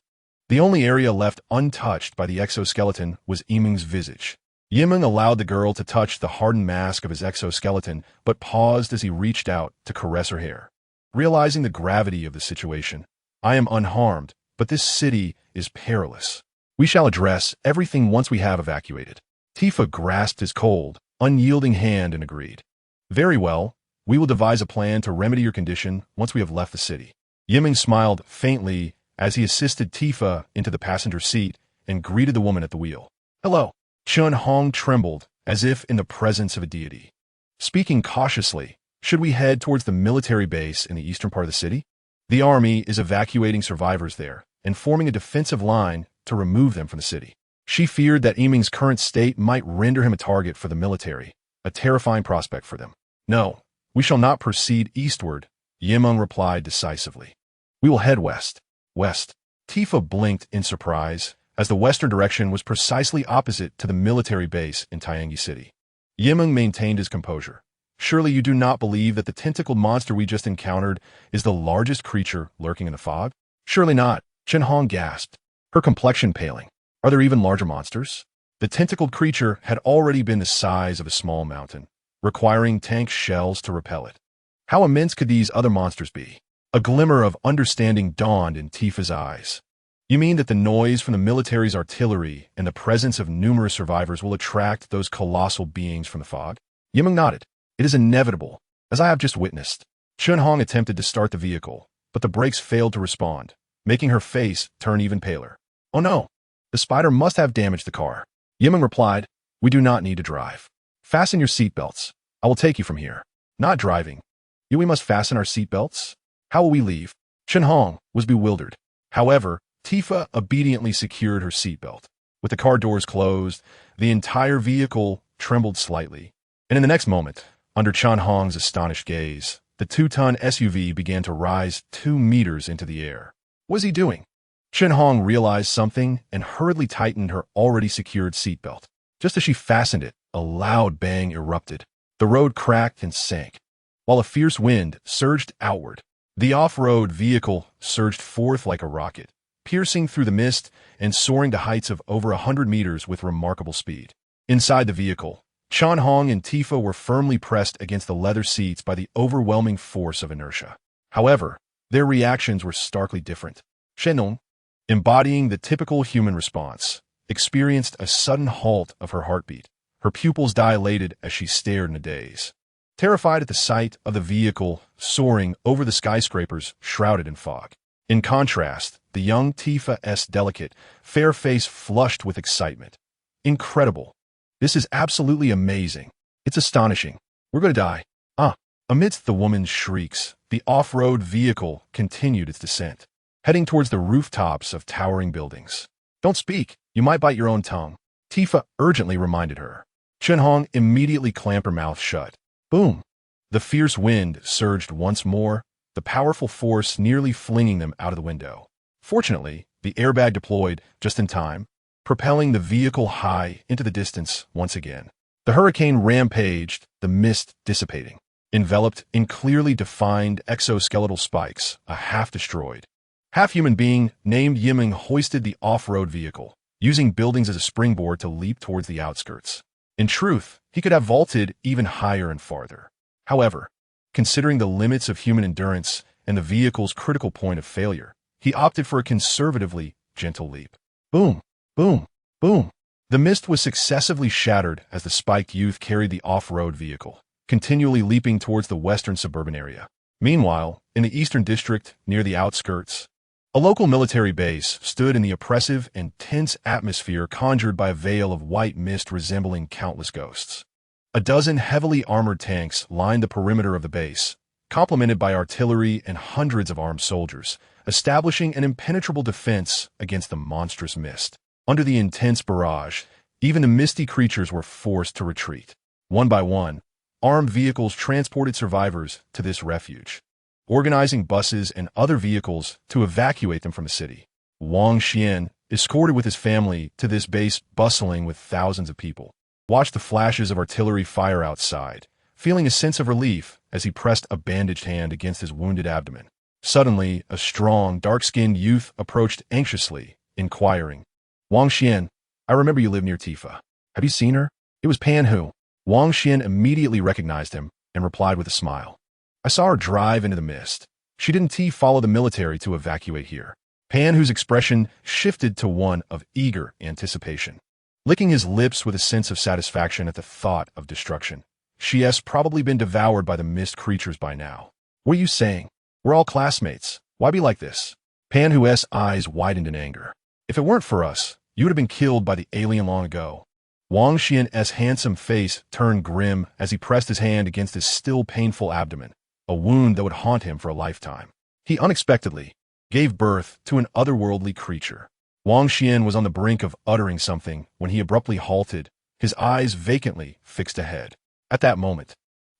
The only area left untouched by the exoskeleton was Meng's visage. Meng allowed the girl to touch the hardened mask of his exoskeleton, but paused as he reached out to caress her hair. Realizing the gravity of the situation, "I am unharmed, but this city is perilous. We shall address everything once we have evacuated." Tifa grasped his cold, unyielding hand and agreed. "Very well, we will devise a plan to remedy your condition once we have left the city." Meng smiled faintly as he assisted Tifa into the passenger seat and greeted the woman at the wheel. "Hello." Chun Hong trembled as if in the presence of a deity. Speaking cautiously, "Should we head towards the military base in the eastern part of the city? The army is evacuating survivors there and forming a defensive line to remove them from the city." She feared that Meng's current state might render him a target for the military, a terrifying prospect for them. "No, we shall not proceed eastward," Meng replied decisively. "We will head west." "West?" Tifa blinked in surprise, as the western direction was precisely opposite to the military base in Tiangi City. Meng maintained his composure. "Surely you do not believe that the tentacled monster we just encountered is the largest creature lurking in the fog?" "Surely not," Chun Hong gasped, her complexion paling. "Are there even larger monsters?" The tentacled creature had already been the size of a small mountain, requiring tank shells to repel it. How immense could these other monsters be? A glimmer of understanding dawned in Tifa's eyes. "You mean that the noise from the military's artillery and the presence of numerous survivors will attract those colossal beings from the fog?" Meng nodded. "It is inevitable, as I have just witnessed." Chun Hong attempted to start the vehicle, but the brakes failed to respond, making her face turn even paler. "Oh no, the spider must have damaged the car." Meng replied, "We do not need to drive. Fasten your seatbelts. I will take you from here." "Not driving. We must fasten our seatbelts? How will we leave?" Chun Hong was bewildered. However, Tifa obediently secured her seatbelt. With the car doors closed, the entire vehicle trembled slightly, and in the next moment, under Chun Hong's astonished gaze, the 2-ton SUV began to rise 2 meters into the air. What was he doing? Chen Hong realized something and hurriedly tightened her already secured seatbelt. Just as she fastened it, a loud bang erupted. The road cracked and sank, while a fierce wind surged outward. The off-road vehicle surged forth like a rocket, piercing through the mist and soaring to heights of over 100 meters with remarkable speed. Inside the vehicle, Chen Hong and Tifa were firmly pressed against the leather seats by the overwhelming force of inertia. However, their reactions were starkly different. Shenong, embodying the typical human response, experienced a sudden halt of her heartbeat. Her pupils dilated as she stared in a daze, terrified at the sight of the vehicle soaring over the skyscrapers shrouded in fog. In contrast, the young Tifa's delicate, fair face flushed with excitement. Incredible. This is absolutely amazing. It's astonishing. We're going to die. Amidst the woman's shrieks, the off-road vehicle continued its descent, heading towards the rooftops of towering buildings. Don't speak. You might bite your own tongue, Tifa urgently reminded her. Chen Hong immediately clamped her mouth shut. Boom! The fierce wind surged once more, the powerful force nearly flinging them out of the window. Fortunately, the airbag deployed just in time, propelling the vehicle high into the distance once again. The hurricane rampaged, the mist dissipating. Enveloped in clearly defined exoskeletal spikes, a half-destroyed, half-human being named Yimeng hoisted the off-road vehicle, using buildings as a springboard to leap towards the outskirts. In truth, he could have vaulted even higher and farther. However, considering the limits of human endurance and the vehicle's critical point of failure, he opted for a conservatively gentle leap. Boom! Boom! Boom! The mist was successively shattered as the spiked youth carried the off-road vehicle, continually leaping towards the western suburban area. Meanwhile, in the eastern district, near the outskirts, a local military base stood in the oppressive and tense atmosphere conjured by a veil of white mist resembling countless ghosts. A dozen heavily armored tanks lined the perimeter of the base, complemented by artillery and hundreds of armed soldiers, establishing an impenetrable defense against the monstrous mist. Under the intense barrage, even the misty creatures were forced to retreat. One by one, armed vehicles transported survivors to this refuge, organizing buses and other vehicles to evacuate them from the city. Wang Xian, escorted with his family to this base bustling with thousands of people, watched the flashes of artillery fire outside, feeling a sense of relief as he pressed a bandaged hand against his wounded abdomen. Suddenly, a strong, dark-skinned youth approached anxiously, inquiring, Wang Xian, I remember you live near Tifa. Have you seen her? It was Pan Hu. Wang Xian immediately recognized him and replied with a smile. I saw her drive into the mist. She didn't follow the military to evacuate here. Pan Hu's expression shifted to one of eager anticipation, licking his lips with a sense of satisfaction at the thought of destruction. She has probably been devoured by the mist creatures by now. What are you saying? We're all classmates. Why be like this? Pan Hu's eyes widened in anger. If it weren't for us, you would have been killed by the alien long ago. Wang Xian's handsome face turned grim as he pressed his hand against his still painful abdomen, a wound that would haunt him for a lifetime. He unexpectedly gave birth to an otherworldly creature. Wang Xian was on the brink of uttering something when he abruptly halted, his eyes vacantly fixed ahead. At that moment,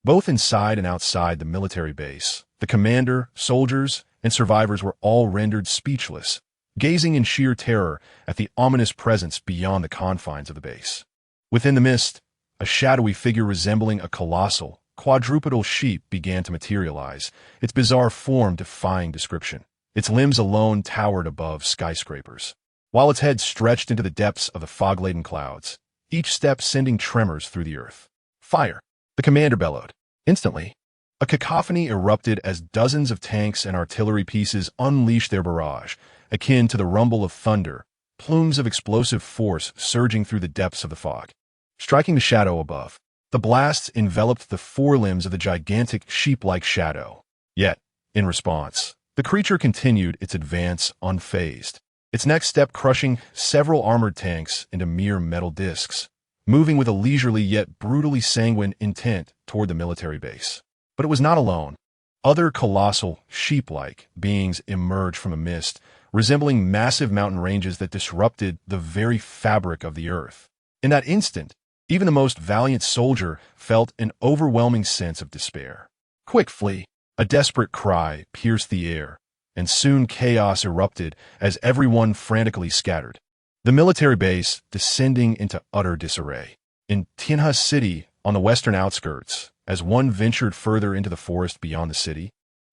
both inside and outside the military base, the commander, soldiers, and survivors were all rendered speechless, gazing in sheer terror at the ominous presence beyond the confines of the base. Within the mist, a shadowy figure resembling a colossal, quadrupedal sheep began to materialize, its bizarre form defying description. Its limbs alone towered above skyscrapers, while its head stretched into the depths of the fog-laden clouds, each step sending tremors through the earth. Fire! The commander bellowed. Instantly, a cacophony erupted as dozens of tanks and artillery pieces unleashed their barrage, akin to the rumble of thunder, plumes of explosive force surging through the depths of the fog. Striking the shadow above, the blasts enveloped the forelimbs of the gigantic sheep-like shadow. Yet, in response, the creature continued its advance unfazed, its next step crushing several armored tanks into mere metal discs, moving with a leisurely yet brutally sanguine intent toward the military base. But it was not alone. Other colossal, sheep-like beings emerged from a mist, resembling massive mountain ranges that disrupted the very fabric of the earth. In that instant, even the most valiant soldier felt an overwhelming sense of despair. Quick, flee! A desperate cry pierced the air, and soon chaos erupted as everyone frantically scattered. The military base descending into utter disarray. In Tianhe City, on the western outskirts, as one ventured further into the forest beyond the city,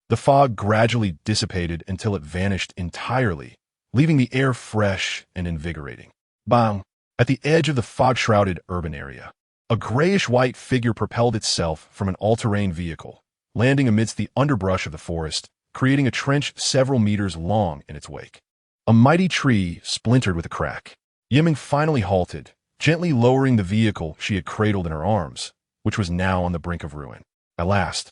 the fog gradually dissipated until it vanished entirely, leaving the air fresh and invigorating. Bang! At the edge of the fog-shrouded urban area, a grayish-white figure propelled itself from an all-terrain vehicle, landing amidst the underbrush of the forest, creating a trench several meters long in its wake. A mighty tree splintered with a crack. Meng finally halted, gently lowering the vehicle she had cradled in her arms, which was now on the brink of ruin. At last,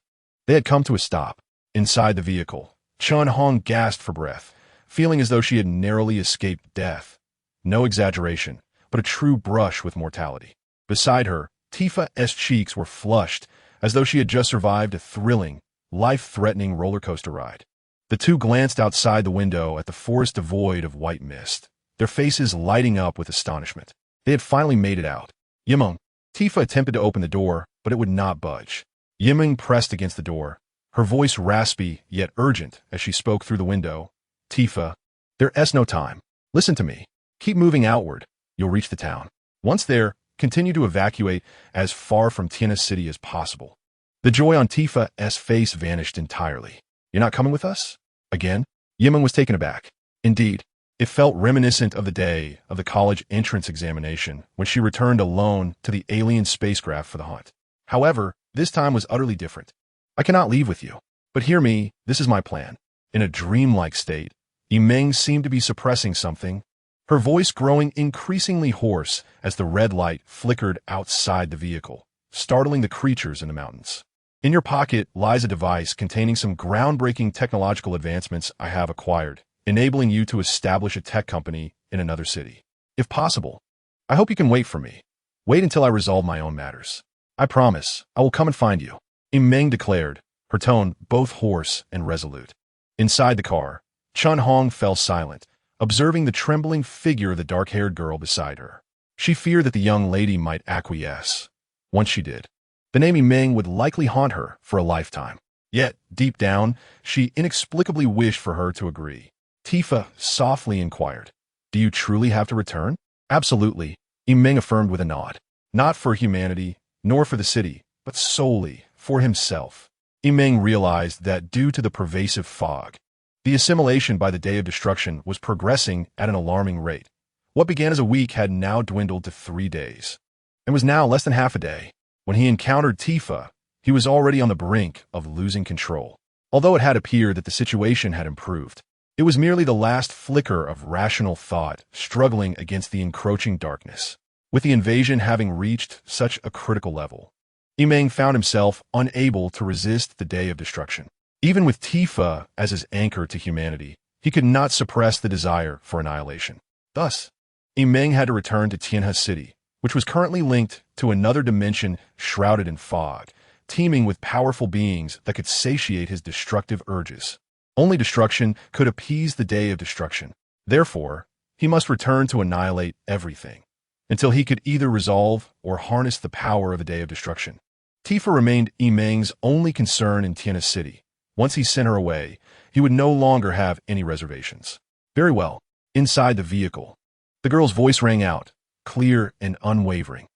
they had come to a stop. Inside the vehicle, Chun Hong gasped for breath, feeling as though she had narrowly escaped death. No exaggeration, but a true brush with mortality. Beside her, Tifa's cheeks were flushed, as though she had just survived a thrilling, life-threatening roller coaster ride. The two glanced outside the window at the forest devoid of white mist, their faces lighting up with astonishment. They had finally made it out. Meng. Tifa attempted to open the door, but it would not budge. Meng pressed against the door, her voice raspy yet urgent as she spoke through the window. Tifa, there's no time. Listen to me. Keep moving outward. You'll reach the town. Once there, continue to evacuate as far from Tianhe City as possible. The joy on Tifa's face vanished entirely. You're not coming with us? Again? Meng was taken aback. Indeed, it felt reminiscent of the day of the college entrance examination when she returned alone to the alien spacecraft for the hunt. However, this time was utterly different. I cannot leave with you. But hear me, this is my plan. In a dreamlike state, Meng seemed to be suppressing something, her voice growing increasingly hoarse as the red light flickered outside the vehicle, startling the creatures in the mountains. In your pocket lies a device containing some groundbreaking technological advancements I have acquired, enabling you to establish a tech company in another city. If possible, I hope you can wait for me. Wait until I resolve my own matters. I promise, I will come and find you. Meng declared, her tone both hoarse and resolute. Inside the car, Chun Hong fell silent, observing the trembling figure of the dark-haired girl beside her. She feared that the young lady might acquiesce. Once she did, the name Meng would likely haunt her for a lifetime. Yet, deep down, she inexplicably wished for her to agree. Tifa softly inquired, "Do you truly have to return?" "Absolutely," Meng affirmed with a nod. Not for humanity, nor for the city, but solely for himself. Meng realized that due to the pervasive fog, the assimilation by the Day of Destruction was progressing at an alarming rate. What began as a week had now dwindled to 3 days, and was now less than half a day. When he encountered Tifa, he was already on the brink of losing control. Although it had appeared that the situation had improved, it was merely the last flicker of rational thought struggling against the encroaching darkness. With the invasion having reached such a critical level, Meng found himself unable to resist the Day of Destruction. Even with Tifa as his anchor to humanity, he could not suppress the desire for annihilation. Thus, Meng had to return to Tianhe City, which was currently linked to another dimension shrouded in fog, teeming with powerful beings that could satiate his destructive urges. Only destruction could appease the Day of Destruction. Therefore, he must return to annihilate everything, until he could either resolve or harness the power of the Day of Destruction. Tifa remained Meng's only concern in Tianhe City. Once he sent her away, he would no longer have any reservations. Very well. Inside the vehicle, the girl's voice rang out, clear and unwavering.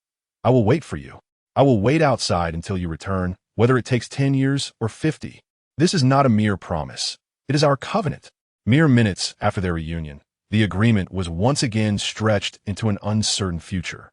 "I will wait for you. I will wait outside until you return, whether it takes 10 years or 50. This is not a mere promise. It is our covenant." Mere minutes after their reunion, the agreement was once again stretched into an uncertain future.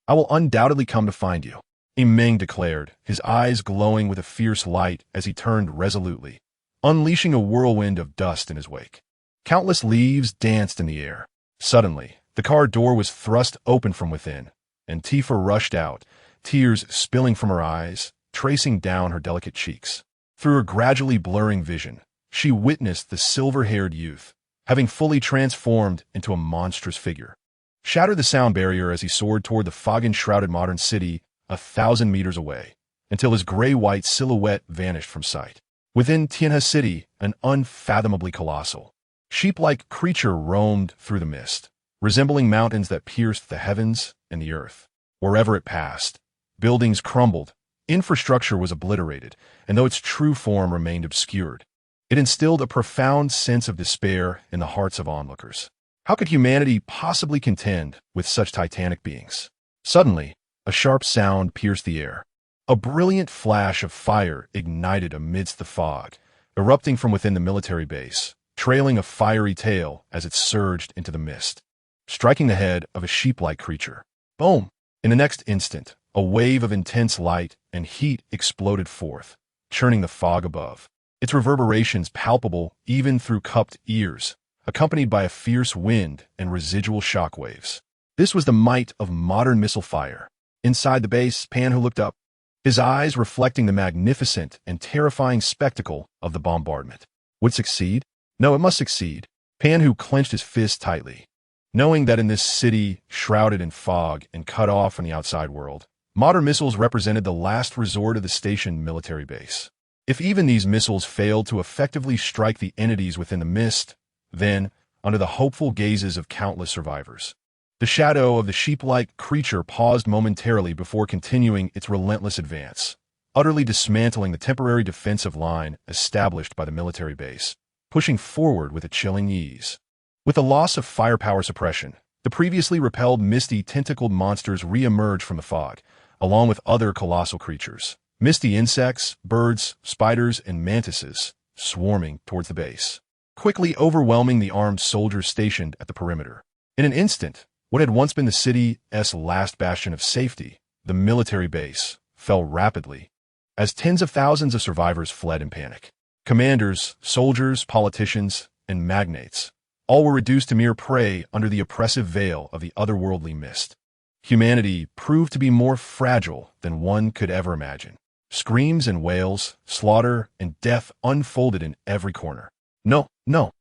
"I will undoubtedly come to find you," Meng declared, his eyes glowing with a fierce light as he turned resolutely, unleashing a whirlwind of dust in his wake. Countless leaves danced in the air. Suddenly, the car door was thrust open from within, and Tifa rushed out, tears spilling from her eyes, tracing down her delicate cheeks. Through her gradually blurring vision, she witnessed the silver-haired youth, having fully transformed into a monstrous figure. Shattered the sound barrier as he soared toward the fog-enshrouded modern city 1,000 meters away, until his gray-white silhouette vanished from sight. Within Tianhe City, an unfathomably colossal, sheep-like creature roamed through the mist, resembling mountains that pierced the heavens and the earth. Wherever it passed, buildings crumbled, Infrastructure was obliterated, and though its true form remained obscured, it instilled a profound sense of despair in the hearts of onlookers. How could humanity possibly contend with such titanic beings? Suddenly, a sharp sound pierced the air. A brilliant flash of fire ignited amidst the fog, erupting from within the military base, trailing a fiery tail as it surged into the mist, striking the head of a sheep-like creature. Boom! In the next instant, a wave of intense light and heat exploded forth, churning the fog above, its reverberations palpable even through cupped ears, accompanied by a fierce wind and residual shock waves. This was the might of modern missile fire. Inside the base, Pan Hu looked up, his eyes reflecting the magnificent and terrifying spectacle of the bombardment. Would it succeed? No, it must succeed. Pan Hu clenched his fist tightly, knowing that in this city shrouded in fog and cut off from the outside world, modern missiles represented the last resort of the stationed military base. If even these missiles failed to effectively strike the entities within the mist, then, under the hopeful gazes of countless survivors, the shadow of the sheep-like creature paused momentarily before continuing its relentless advance, utterly dismantling the temporary defensive line established by the military base, pushing forward with a chilling ease. With the loss of firepower suppression, the previously repelled misty tentacled monsters re-emerged from the fog, along with other colossal creatures, misty insects, birds, spiders, and mantises, swarming towards the base, quickly overwhelming the armed soldiers stationed at the perimeter. In an instant, what had once been the city's last bastion of safety, the military base, fell rapidly, as tens of thousands of survivors fled in panic. Commanders, soldiers, politicians, and magnates, all were reduced to mere prey under the oppressive veil of the otherworldly mist. Humanity proved to be more fragile than one could ever imagine. Screams and wails, slaughter and death unfolded in every corner. No, no.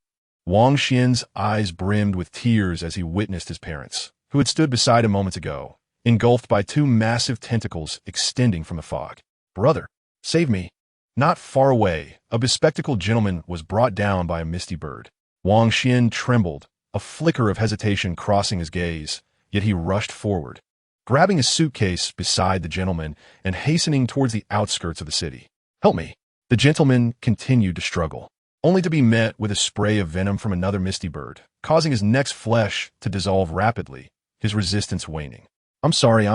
Wang Xian's eyes brimmed with tears as he witnessed his parents, who had stood beside him moments ago, engulfed by two massive tentacles extending from the fog. Brother, save me. Not far away, a bespectacled gentleman was brought down by a misty bird. Wang Xian trembled, a flicker of hesitation crossing his gaze, yet he rushed forward, grabbing a suitcase beside the gentleman and hastening towards the outskirts of the city. Help me. The gentleman continued to struggle, only to be met with a spray of venom from another misty bird, causing his neck's flesh to dissolve rapidly, his resistance waning. I'm sorry.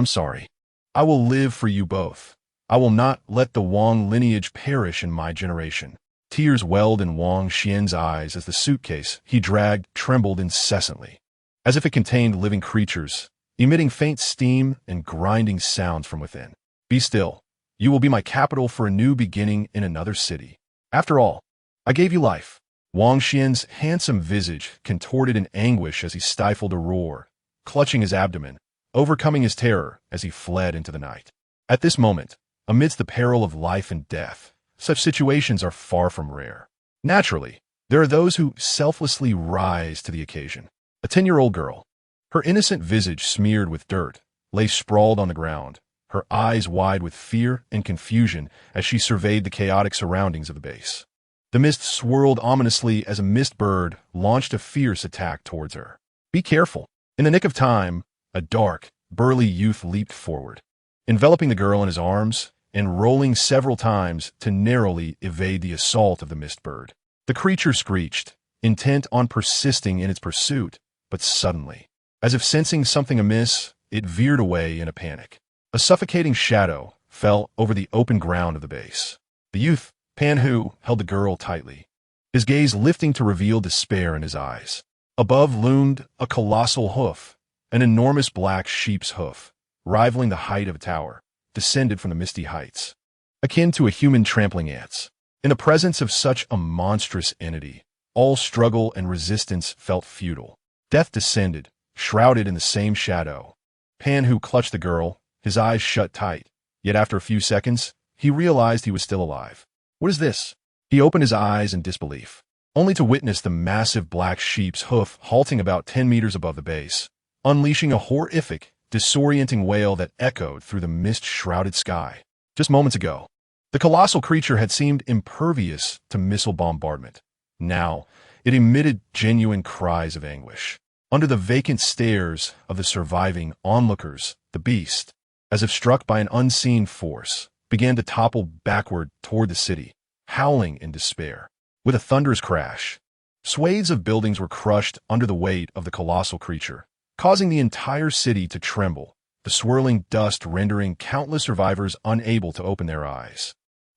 I will live for you both. I will not let the Wang lineage perish in my generation. Tears welled in Wang Xian's eyes as the suitcase he dragged trembled incessantly, as if it contained living creatures, emitting faint steam and grinding sounds from within. Be still. You will be my capital for a new beginning in another city. After all, I gave you life. Wang Xian's handsome visage contorted in anguish as he stifled a roar, clutching his abdomen, overcoming his terror as he fled into the night. At this moment, amidst the peril of life and death, such situations are far from rare. Naturally, there are those who selflessly rise to the occasion. A 10-year-old girl, her innocent visage smeared with dirt, lay sprawled on the ground, her eyes wide with fear and confusion as she surveyed the chaotic surroundings of the base. The mist swirled ominously as a mist bird launched a fierce attack towards her. Be careful. In the nick of time, a dark, burly youth leaped forward, enveloping the girl in his arms and rolling several times to narrowly evade the assault of the mist bird. The creature screeched, intent on persisting in its pursuit, but suddenly, as if sensing something amiss, it veered away in a panic. A suffocating shadow fell over the open ground of the base. The youth, Pan Hu, held the girl tightly, his gaze lifting to reveal despair in his eyes. Above loomed a colossal hoof, an enormous black sheep's hoof, rivaling the height of a tower, descended from the misty heights, akin to a human trampling ants. In the presence of such a monstrous entity, all struggle and resistance felt futile. Death descended, shrouded in the same shadow. Pan Hu clutched the girl, his eyes shut tight, yet after a few seconds, he realized he was still alive. What is this? He opened his eyes in disbelief, only to witness the massive black sheep's hoof halting about 10 meters above the base, unleashing a horrific, disorienting wail that echoed through the mist-shrouded sky. Just moments ago, the colossal creature had seemed impervious to missile bombardment. Now, it emitted genuine cries of anguish. Under the vacant stares of the surviving onlookers, the beast, as if struck by an unseen force, began to topple backward toward the city, howling in despair. With a thunderous crash, swathes of buildings were crushed under the weight of the colossal creature, causing the entire city to tremble, the swirling dust rendering countless survivors unable to open their eyes.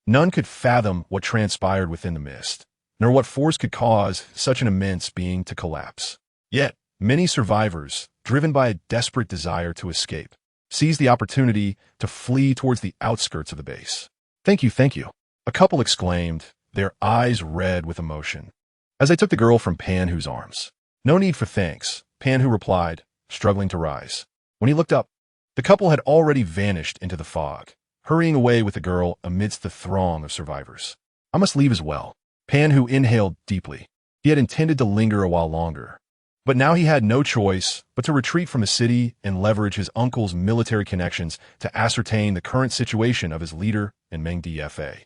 None could fathom what transpired within the mist, nor what force could cause such an immense being to collapse. Yet, many survivors, driven by a desperate desire to escape, seized the opportunity to flee towards the outskirts of the base. Thank you, a couple exclaimed, their eyes red with emotion, as they took the girl from Pan-Hu's arms. No need for thanks, Pan-Hu replied, struggling to rise. When he looked up, the couple had already vanished into the fog, hurrying away with the girl amidst the throng of survivors. I must leave as well. Pan-Hu inhaled deeply. He had intended to linger a while longer, but now he had no choice but to retreat from the city and leverage his uncle's military connections to ascertain the current situation of his leader and Meng DFA.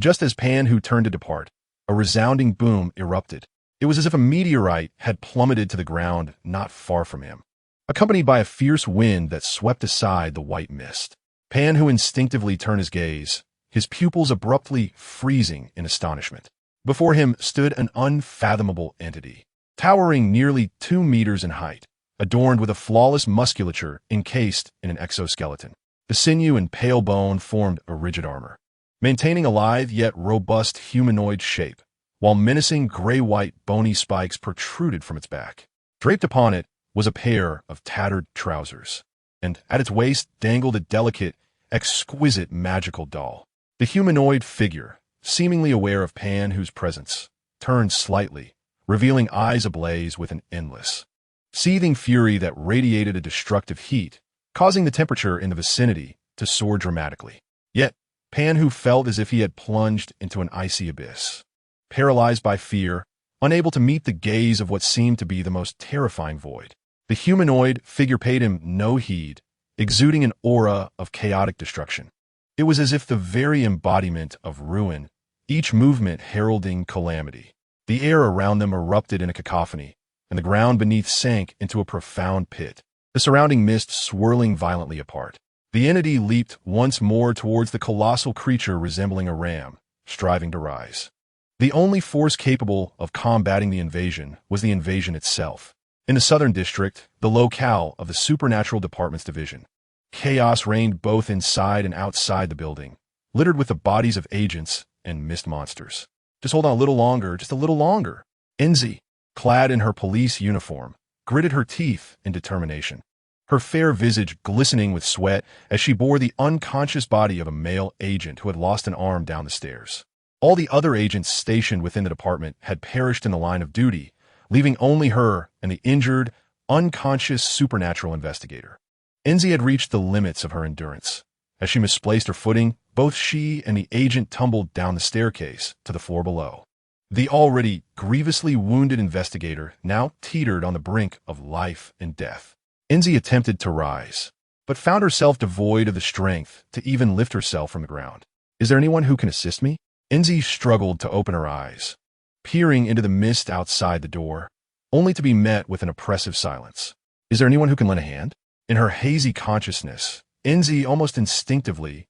Just as Pan-Hu turned to depart, a resounding boom erupted. It was as if a meteorite had plummeted to the ground not far from him, accompanied by a fierce wind that swept aside the white mist. Pan-Hu instinctively turned his gaze, his pupils abruptly freezing in astonishment. Before him stood an unfathomable entity, towering nearly 2 meters in height, adorned with a flawless musculature encased in an exoskeleton. The sinew and pale bone formed a rigid armor, maintaining a lithe yet robust humanoid shape, while menacing gray-white bony spikes protruded from its back. Draped upon it was a pair of tattered trousers, and at its waist dangled a delicate, exquisite magical doll. The humanoid figure, seemingly aware of Pan-Hu's presence, turned slightly, revealing eyes ablaze with an endless, seething fury that radiated a destructive heat, causing the temperature in the vicinity to soar dramatically. Yet, Pan-Hu felt as if he had plunged into an icy abyss. Paralyzed by fear, unable to meet the gaze of what seemed to be the most terrifying void, the humanoid figure paid him no heed, exuding an aura of chaotic destruction. It was as if the very embodiment of ruin, each movement heralding calamity. The air around them erupted in a cacophony, and the ground beneath sank into a profound pit, the surrounding mist swirling violently apart. The entity leaped once more towards the colossal creature resembling a ram, striving to rise. The only force capable of combating the invasion was the invasion itself. In the Southern District, the locale of the Supernatural Department's division, chaos reigned both inside and outside the building, littered with the bodies of agents and mist monsters. Just hold on a little longer, just a little longer. Enzi, clad in her police uniform, gritted her teeth in determination, her fair visage glistening with sweat as she bore the unconscious body of a male agent who had lost an arm down the stairs. All the other agents stationed within the department had perished in the line of duty, leaving only her and the injured, unconscious supernatural investigator. Enzi had reached the limits of her endurance. As she misplaced her footing, both she and the agent tumbled down the staircase to the floor below. The already grievously wounded investigator now teetered on the brink of life and death. Enzi attempted to rise, but found herself devoid of the strength to even lift herself from the ground. Is there anyone who can assist me? Enzi struggled to open her eyes, peering into the mist outside the door, only to be met with an oppressive silence. Is there anyone who can lend a hand? In her hazy consciousness, Enzi almost instinctively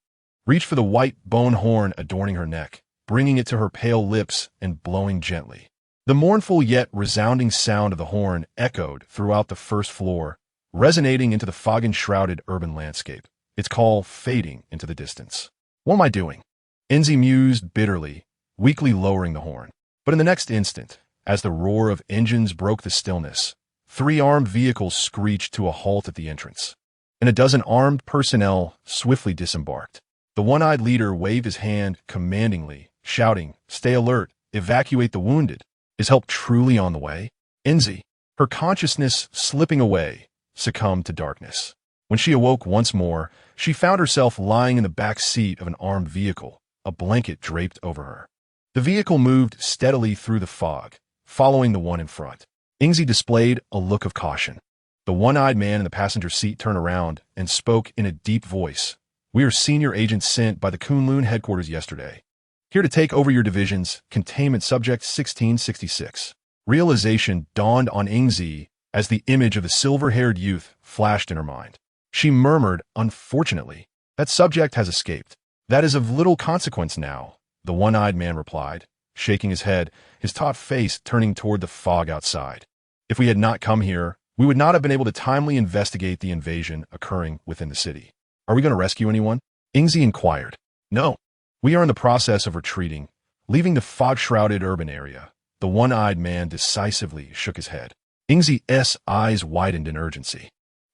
reached for the white bone horn adorning her neck, bringing it to her pale lips and blowing gently. The mournful yet resounding sound of the horn echoed throughout the first floor, resonating into the fog-enshrouded urban landscape, its call fading into the distance. What am I doing? Enzi mused bitterly, weakly lowering the horn. But in the next instant, as the roar of engines broke the stillness, 3 armed vehicles screeched to a halt at the entrance, and a dozen armed personnel swiftly disembarked. The one-eyed leader waved his hand commandingly, shouting, "Stay alert, evacuate the wounded. Is help truly on the way?" Enzi, her consciousness slipping away, succumbed to darkness. When she awoke once more, she found herself lying in the back seat of an armed vehicle, a blanket draped over her. The vehicle moved steadily through the fog, following the one in front. Enzi displayed a look of caution. The one-eyed man in the passenger seat turned around and spoke in a deep voice. "We are senior agents sent by the Kunlun headquarters yesterday, here to take over your division's containment subject 1666. Realization dawned on Enzi as the image of the silver-haired youth flashed in her mind. She murmured, "Unfortunately, that subject has escaped." That is of little consequence now, the one-eyed man replied, shaking his head, his taut face turning toward the fog outside. If we had not come here, we would not have been able to timely investigate the invasion occurring within the city. Are we going to rescue anyone? Ingzi inquired. No. We are in the process of retreating, leaving the fog-shrouded urban area. The one-eyed man decisively shook his head. Ingzi's eyes widened in urgency.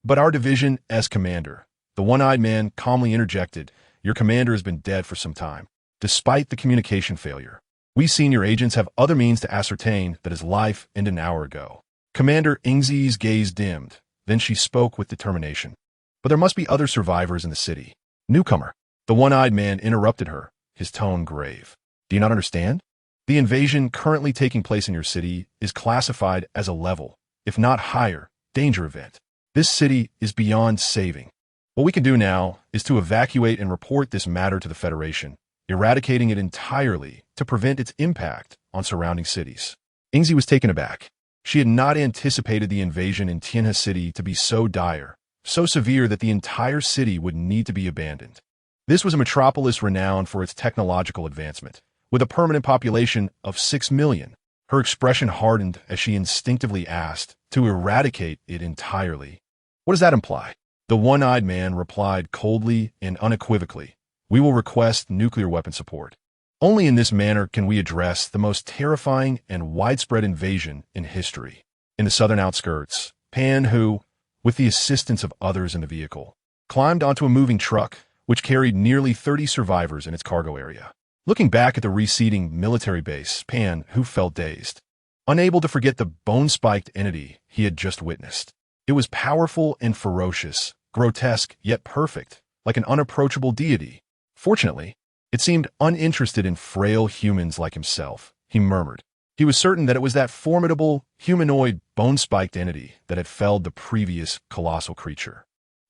But our division's commander, the one-eyed man calmly interjected, your commander has been dead for some time. Despite the communication failure, we senior agents have other means to ascertain that his life ended an hour ago. Commander Ingzi's gaze dimmed, then she spoke with determination. But there must be other survivors in the city. Newcomer. The one-eyed man interrupted her, his tone grave. Do you not understand? The invasion currently taking place in your city is classified as a level, if not higher, danger event. This city is beyond saving. What we can do now is to evacuate and report this matter to the Federation, eradicating it entirely to prevent its impact on surrounding cities. Ingzi was taken aback. She had not anticipated the invasion in Tianhe City to be so dire, so severe that the entire city would need to be abandoned. This was a metropolis renowned for its technological advancement, with a permanent population of 6 million. Her expression hardened as she instinctively asked to eradicate it entirely. What does that imply? The one-eyed man replied coldly and unequivocally, we will request nuclear weapon support. Only in this manner can we address the most terrifying and widespread invasion in history. In the southern outskirts, Pan, who, with the assistance of others in the vehicle, climbed onto a moving truck which carried nearly 30 survivors in its cargo area. Looking back at the receding military base, Pan, who felt dazed, unable to forget the bone-spiked entity he had just witnessed. It was powerful and ferocious, grotesque yet perfect, like an unapproachable deity. Fortunately, it seemed uninterested in frail humans like himself, he murmured. He was certain that it was that formidable, humanoid, bone-spiked entity that had felled the previous colossal creature.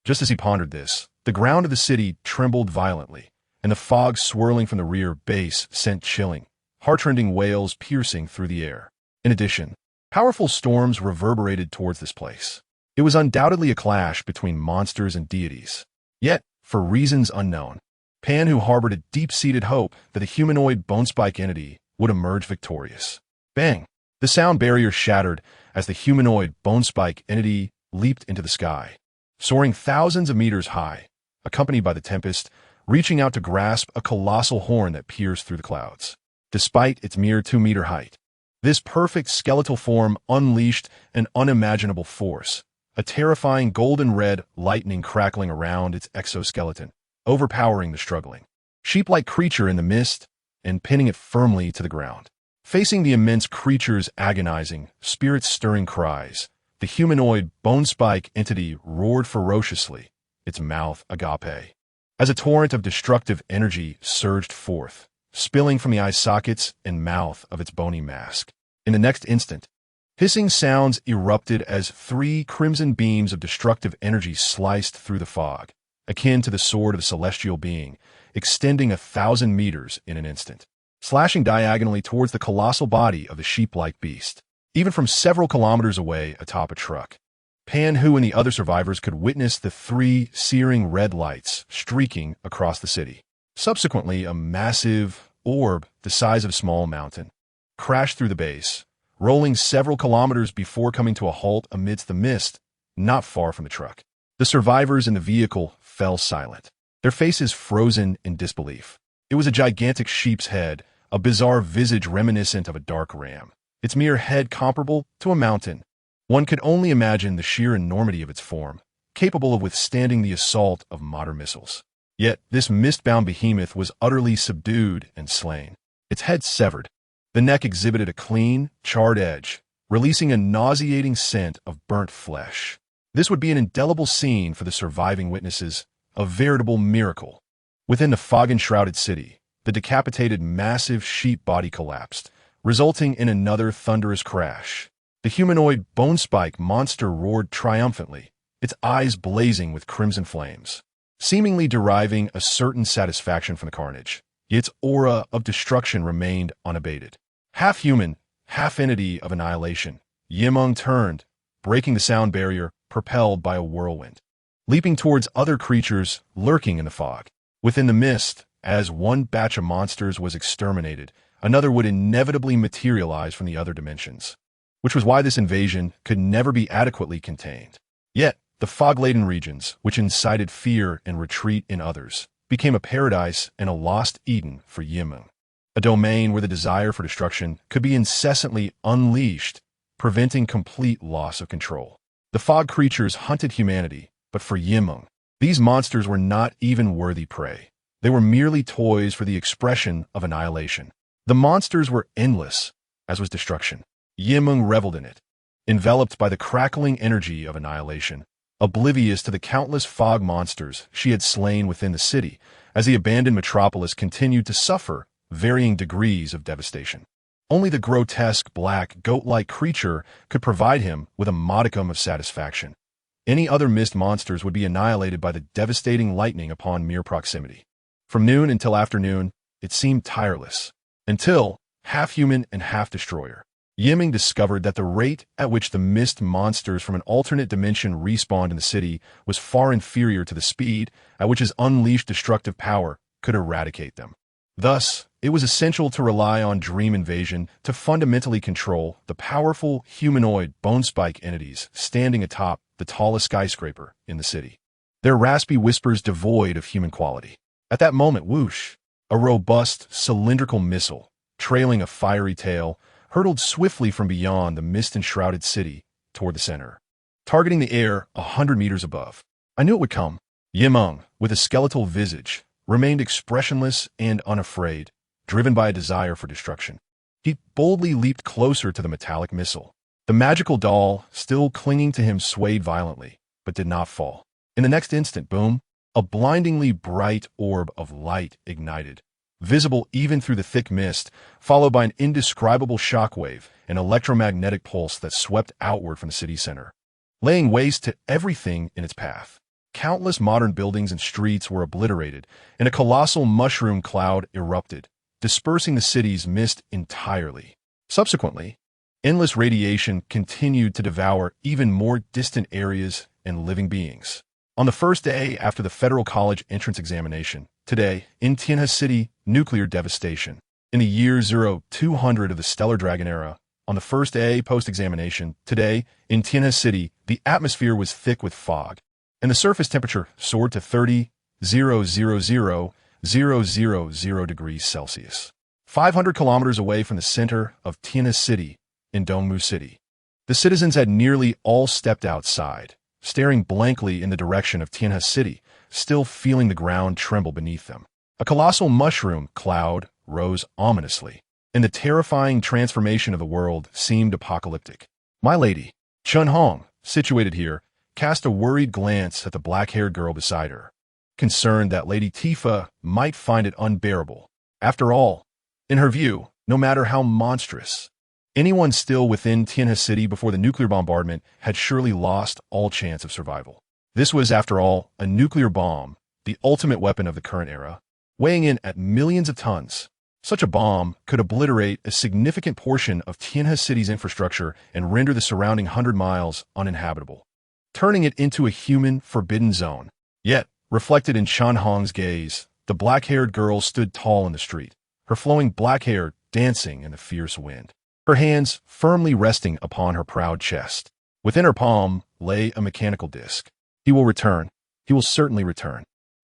Just as he pondered this, the ground of the city trembled violently, and the fog swirling from the rear base sent chilling, heart-rending wails piercing through the air. In addition, powerful storms reverberated towards this place. It was undoubtedly a clash between monsters and deities. Yet, for reasons unknown, Pan, who harbored a deep-seated hope that the humanoid bone-spike entity would emerge victorious. Bang! The sound barrier shattered as the humanoid bone-spike entity leaped into the sky, soaring thousands of meters high, accompanied by the tempest, reaching out to grasp a colossal horn that pierced through the clouds. Despite its mere 2-meter height, this perfect skeletal form unleashed an unimaginable force, a terrifying golden-red lightning crackling around its exoskeleton, overpowering the struggling sheep-like creature in the mist and pinning it firmly to the ground. Facing the immense creature's agonizing, spirit-stirring cries, the humanoid bone-spike entity roared ferociously, its mouth agape, as a torrent of destructive energy surged forth, spilling from the eye sockets and mouth of its bony mask. In the next instant, hissing sounds erupted as 3 crimson beams of destructive energy sliced through the fog, akin to the sword of a celestial being, extending 1,000 meters in an instant, slashing diagonally towards the colossal body of the sheep-like beast. Even from several kilometers away atop a truck, Pan, who and the other survivors could witness the 3 searing red lights streaking across the city. Subsequently, a massive orb the size of a small mountain crashed through the base, rolling several kilometers before coming to a halt amidst the mist not far from the truck. The survivors in the vehicle fell silent, their faces frozen in disbelief. It was a gigantic sheep's head, a bizarre visage reminiscent of a dark ram, its mere head comparable to a mountain. One could only imagine the sheer enormity of its form, capable of withstanding the assault of modern missiles. Yet this mist-bound behemoth was utterly subdued and slain. Its head severed. The neck exhibited a clean, charred edge, releasing a nauseating scent of burnt flesh. This would be an indelible scene for the surviving witnesses, a veritable miracle. Within the fog-enshrouded city, the decapitated massive sheep body collapsed, resulting in another thunderous crash. The humanoid bone-spike monster roared triumphantly, its eyes blazing with crimson flames, seemingly deriving a certain satisfaction from the carnage. Its aura of destruction remained unabated. Half human, half entity of annihilation, Meng turned, breaking the sound barrier, propelled by a whirlwind, leaping towards other creatures lurking in the fog. Within the mist, As one batch of monsters was exterminated, another would inevitably materialize from the other dimensions, which was why this invasion could never be adequately contained. Yet, the fog-laden regions, which incited fear and retreat in others, became a paradise and a lost Eden for Meng, a domain where the desire for destruction could be incessantly unleashed, preventing complete loss of control. The fog creatures hunted humanity, but for Meng, these monsters were not even worthy prey. They were merely toys for the expression of annihilation. The monsters were endless, as was destruction. Meng reveled in it, enveloped by the crackling energy of annihilation, oblivious to the countless fog monsters she had slain within the city, as the abandoned metropolis continued to suffer varying degrees of devastation. Only the grotesque, black, goat-like creature could provide him with a modicum of satisfaction. Any other mist monsters would be annihilated by the devastating lightning upon mere proximity. From noon until afternoon, it seemed tireless, until, half-human and half-destroyer, Meng discovered that the rate at which the mist monsters from an alternate dimension respawned in the city was far inferior to the speed at which his unleashed destructive power could eradicate them. Thus, it was essential to rely on dream invasion to fundamentally control the powerful humanoid bone-spike entities standing atop the tallest skyscraper in the city, their raspy whispers devoid of human quality. At that moment, whoosh, a robust, cylindrical missile, trailing a fiery tail, hurtled swiftly from beyond the mist-enshrouded city toward the center, targeting the air 100 meters above. I knew it would come. Meng, with a skeletal visage, remained expressionless and unafraid, driven by a desire for destruction. He boldly leaped closer to the metallic missile. The magical doll, still clinging to him, swayed violently, but did not fall. In the next instant, boom, a blindingly bright orb of light ignited, visible even through the thick mist, followed by an indescribable shockwave, an electromagnetic pulse that swept outward from the city center, laying waste to everything in its path. Countless modern buildings and streets were obliterated, and a colossal mushroom cloud erupted, dispersing the city's mist entirely. Subsequently, endless radiation continued to devour even more distant areas and living beings. On the first day after the Federal College entrance examination, today, in Tianhe City, nuclear devastation. In the year 0200 of the Stellar Dragon era, on the first day post-examination, today, in Tianhe City, the atmosphere was thick with fog, and the surface temperature soared to 30,000,000 degrees Celsius. 500 kilometers away from the center of Tianhe City, in Dongmu City, the citizens had nearly all stepped outside, staring blankly in the direction of Tianhe City, still feeling the ground tremble beneath them. A colossal mushroom cloud rose ominously, and the terrifying transformation of the world seemed apocalyptic. My lady, Chun Hong, situated here, cast a worried glance at the black-haired girl beside her, concerned that Lady Tifa might find it unbearable. After all, in her view, no matter how monstrous, anyone still within Tianhe City before the nuclear bombardment had surely lost all chance of survival. This was, after all, a nuclear bomb, the ultimate weapon of the current era, weighing in at millions of tons. Such a bomb could obliterate a significant portion of Tianhe City's infrastructure and render the surrounding 100 miles uninhabitable, turning it into a human forbidden zone. Yet, reflected in Chun Hong's gaze, the black-haired girl stood tall in the street, her flowing black hair dancing in the fierce wind, her hands firmly resting upon her proud chest. Within her palm lay a mechanical disc. He will return. He will certainly return.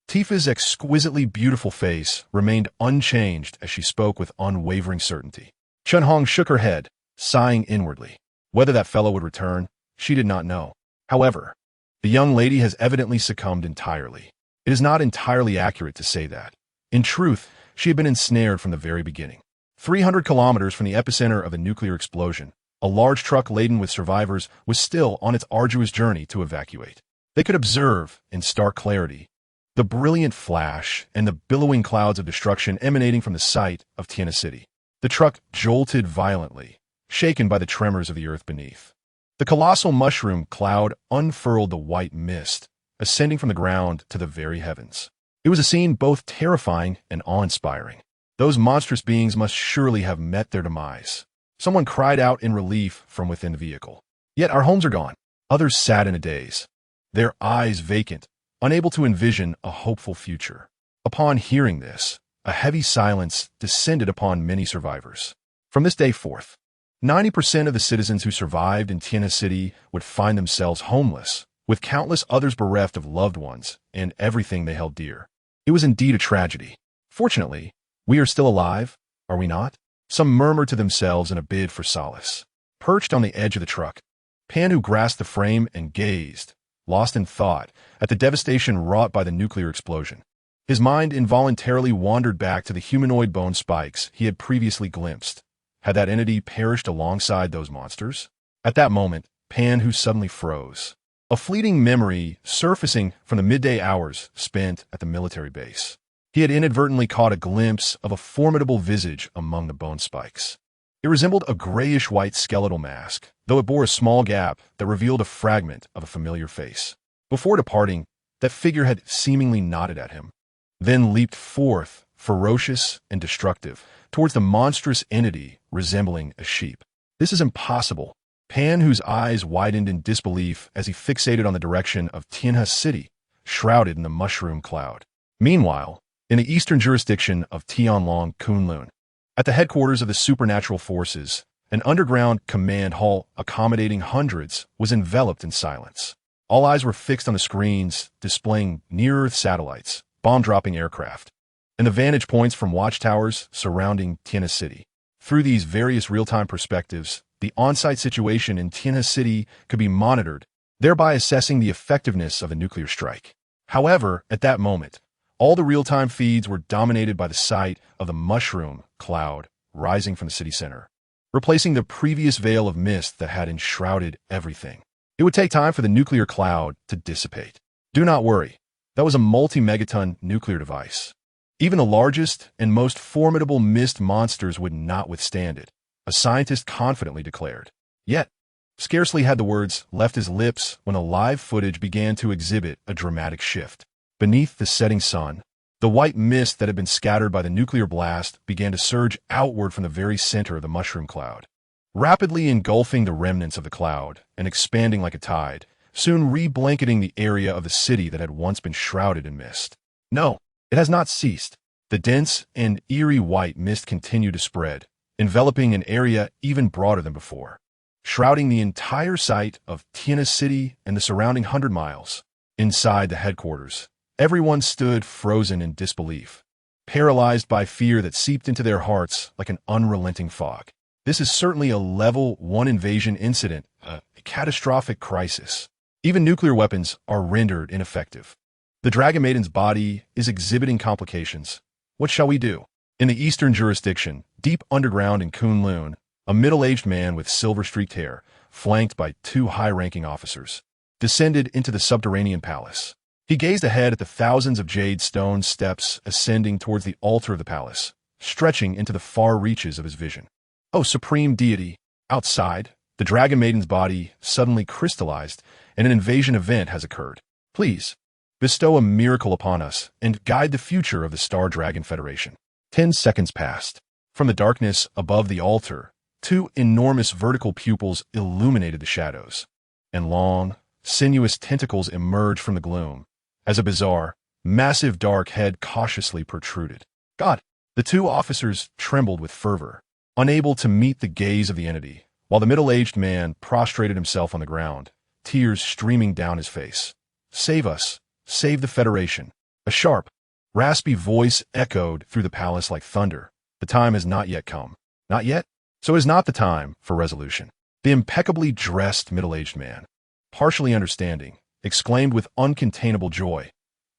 Tifa's exquisitely beautiful face remained unchanged as she spoke with unwavering certainty. Chun Hong shook her head, sighing inwardly. Whether that fellow would return, she did not know. However, the young lady has evidently succumbed entirely. It is not entirely accurate to say that. In truth, she had been ensnared from the very beginning. 300 kilometers from the epicenter of the nuclear explosion, a large truck laden with survivors was still on its arduous journey to evacuate. They could observe, in stark clarity, the brilliant flash and the billowing clouds of destruction emanating from the site of Tianhe City. The truck jolted violently, shaken by the tremors of the earth beneath. The colossal mushroom cloud unfurled the white mist, ascending from the ground to the very heavens. It was a scene both terrifying and awe-inspiring. Those monstrous beings must surely have met their demise. Someone cried out in relief from within the vehicle. Yet our homes are gone. Others sat in a daze, their eyes vacant, unable to envision a hopeful future. Upon hearing this, a heavy silence descended upon many survivors. From this day forth, 90% of the citizens who survived in Tiana City would find themselves homeless, with countless others bereft of loved ones and everything they held dear. It was indeed a tragedy. Fortunately, we are still alive, are we not? Some murmured to themselves in a bid for solace. Perched on the edge of the truck, Pan, who grasped the frame and gazed, lost in thought, at the devastation wrought by the nuclear explosion. His mind involuntarily wandered back to the humanoid bone spikes he had previously glimpsed. Had that entity perished alongside those monsters? At that moment, Pan, who suddenly froze. A fleeting memory surfacing from the midday hours spent at the military base. He had inadvertently caught a glimpse of a formidable visage among the bone spikes. It resembled a grayish-white skeletal mask, though it bore a small gap that revealed a fragment of a familiar face. Before departing, that figure had seemingly nodded at him, then leaped forth, ferocious and destructive, towards the monstrous entity resembling a sheep. This is impossible. Pan, whose eyes widened in disbelief as he fixated on the direction of Tianhe City, shrouded in the mushroom cloud. Meanwhile, in the eastern jurisdiction of Tianlong Kunlun, at the headquarters of the supernatural forces, an underground command hall accommodating hundreds was enveloped in silence. All eyes were fixed on the screens displaying near-Earth satellites, bomb-dropping aircraft, and the vantage points from watchtowers surrounding Tianhe City. Through these various real-time perspectives, the on-site situation in Tianhe City could be monitored, thereby assessing the effectiveness of a nuclear strike. However, at that moment, all the real-time feeds were dominated by the sight of the mushroom cloud rising from the city center, replacing the previous veil of mist that had enshrouded everything. It would take time for the nuclear cloud to dissipate. Do not worry, that was a multi-megaton nuclear device. Even the largest and most formidable mist monsters would not withstand it, a scientist confidently declared. Yet, scarcely had the words left his lips when the live footage began to exhibit a dramatic shift. Beneath the setting sun, the white mist that had been scattered by the nuclear blast began to surge outward from the very center of the mushroom cloud, rapidly engulfing the remnants of the cloud and expanding like a tide, soon re-blanketing the area of the city that had once been shrouded in mist. No, it has not ceased. The dense and eerie white mist continued to spread, enveloping an area even broader than before, shrouding the entire site of Tianhe City and the surrounding 100 miles. Inside the headquarters, everyone stood frozen in disbelief, paralyzed by fear that seeped into their hearts like an unrelenting fog. This is certainly a Level 1 invasion incident, a catastrophic crisis. Even nuclear weapons are rendered ineffective. The Dragon Maiden's body is exhibiting complications. What shall we do? In the eastern jurisdiction, deep underground in Kunlun, a middle-aged man with silver-streaked hair, flanked by two high-ranking officers, descended into the subterranean palace. He gazed ahead at the thousands of jade stone steps ascending towards the altar of the palace, stretching into the far reaches of his vision. Oh, supreme deity! Outside, the Dragon Maiden's body suddenly crystallized, and an invasion event has occurred. Please, bestow a miracle upon us and guide the future of the Star Dragon Federation. 10 seconds passed. From the darkness above the altar, two enormous vertical pupils illuminated the shadows, and long, sinuous tentacles emerged from the gloom, as a bizarre, massive dark head cautiously protruded. God! The two officers trembled with fervor, unable to meet the gaze of the entity, while the middle-aged man prostrated himself on the ground, tears streaming down his face. Save us! Save the Federation! A sharp, raspy voice echoed through the palace like thunder. The time has not yet come. Not yet? So is not the time for resolution. The impeccably dressed middle-aged man, partially understanding, exclaimed with uncontainable joy.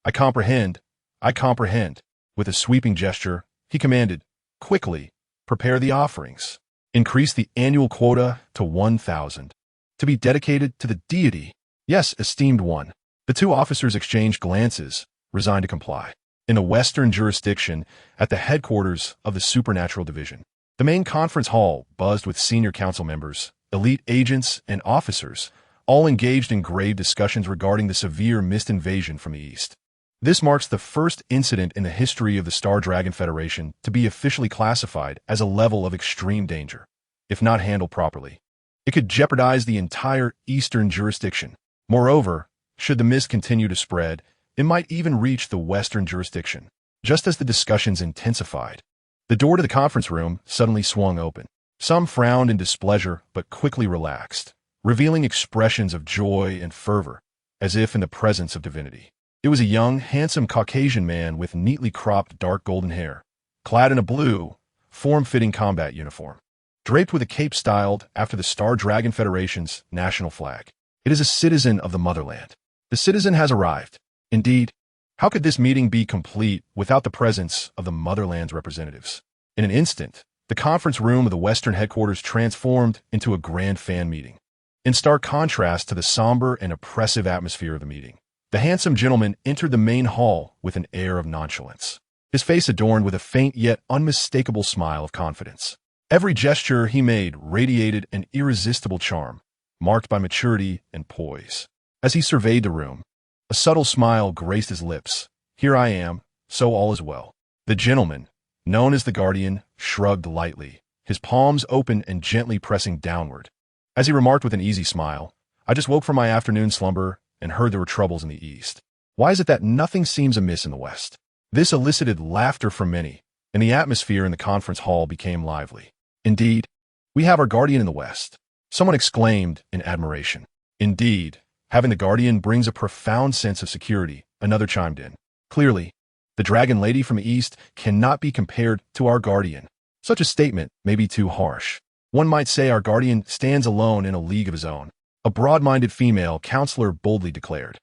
I comprehend. I comprehend. With a sweeping gesture, he commanded, quickly, prepare the offerings. Increase the annual quota to 1,000. To be dedicated to the deity. Yes, esteemed one. The two officers exchanged glances, resigned to comply. In the western jurisdiction, at the headquarters of the Supernatural Division, the main conference hall buzzed with senior council members, elite agents, and officers, all engaged in grave discussions regarding the severe mist invasion from the east. This marks the first incident in the history of the Star Dragon Federation to be officially classified as a level of extreme danger. If not handled properly, it could jeopardize the entire eastern jurisdiction. Moreover, should the mist continue to spread, it might even reach the western jurisdiction. Just as the discussions intensified, the door to the conference room suddenly swung open. Some frowned in displeasure, but quickly relaxed, revealing expressions of joy and fervor, as if in the presence of divinity. It was a young, handsome Caucasian man with neatly cropped dark golden hair, clad in a blue, form-fitting combat uniform, draped with a cape styled after the Star Dragon Federation's national flag. It is a citizen of the motherland. The citizen has arrived. Indeed, how could this meeting be complete without the presence of the motherland's representatives? In an instant, the conference room of the Western headquarters transformed into a grand fan meeting. In stark contrast to the somber and oppressive atmosphere of the meeting, the handsome gentleman entered the main hall with an air of nonchalance, his face adorned with a faint yet unmistakable smile of confidence. Every gesture he made radiated an irresistible charm, marked by maturity and poise. As he surveyed the room, a subtle smile graced his lips. Here I am, so all is well. The gentleman, known as the Guardian, shrugged lightly, his palms open and gently pressing downward. As he remarked with an easy smile, I just woke from my afternoon slumber and heard there were troubles in the East. Why is it that nothing seems amiss in the West? This elicited laughter from many, and the atmosphere in the conference hall became lively. Indeed, we have our Guardian in the West. Someone exclaimed in admiration. Indeed, having the Guardian brings a profound sense of security, another chimed in. Clearly, the Dragon Lady from the East cannot be compared to our Guardian. Such a statement may be too harsh. One might say our Guardian stands alone in a league of his own, a broad-minded female counselor boldly declared.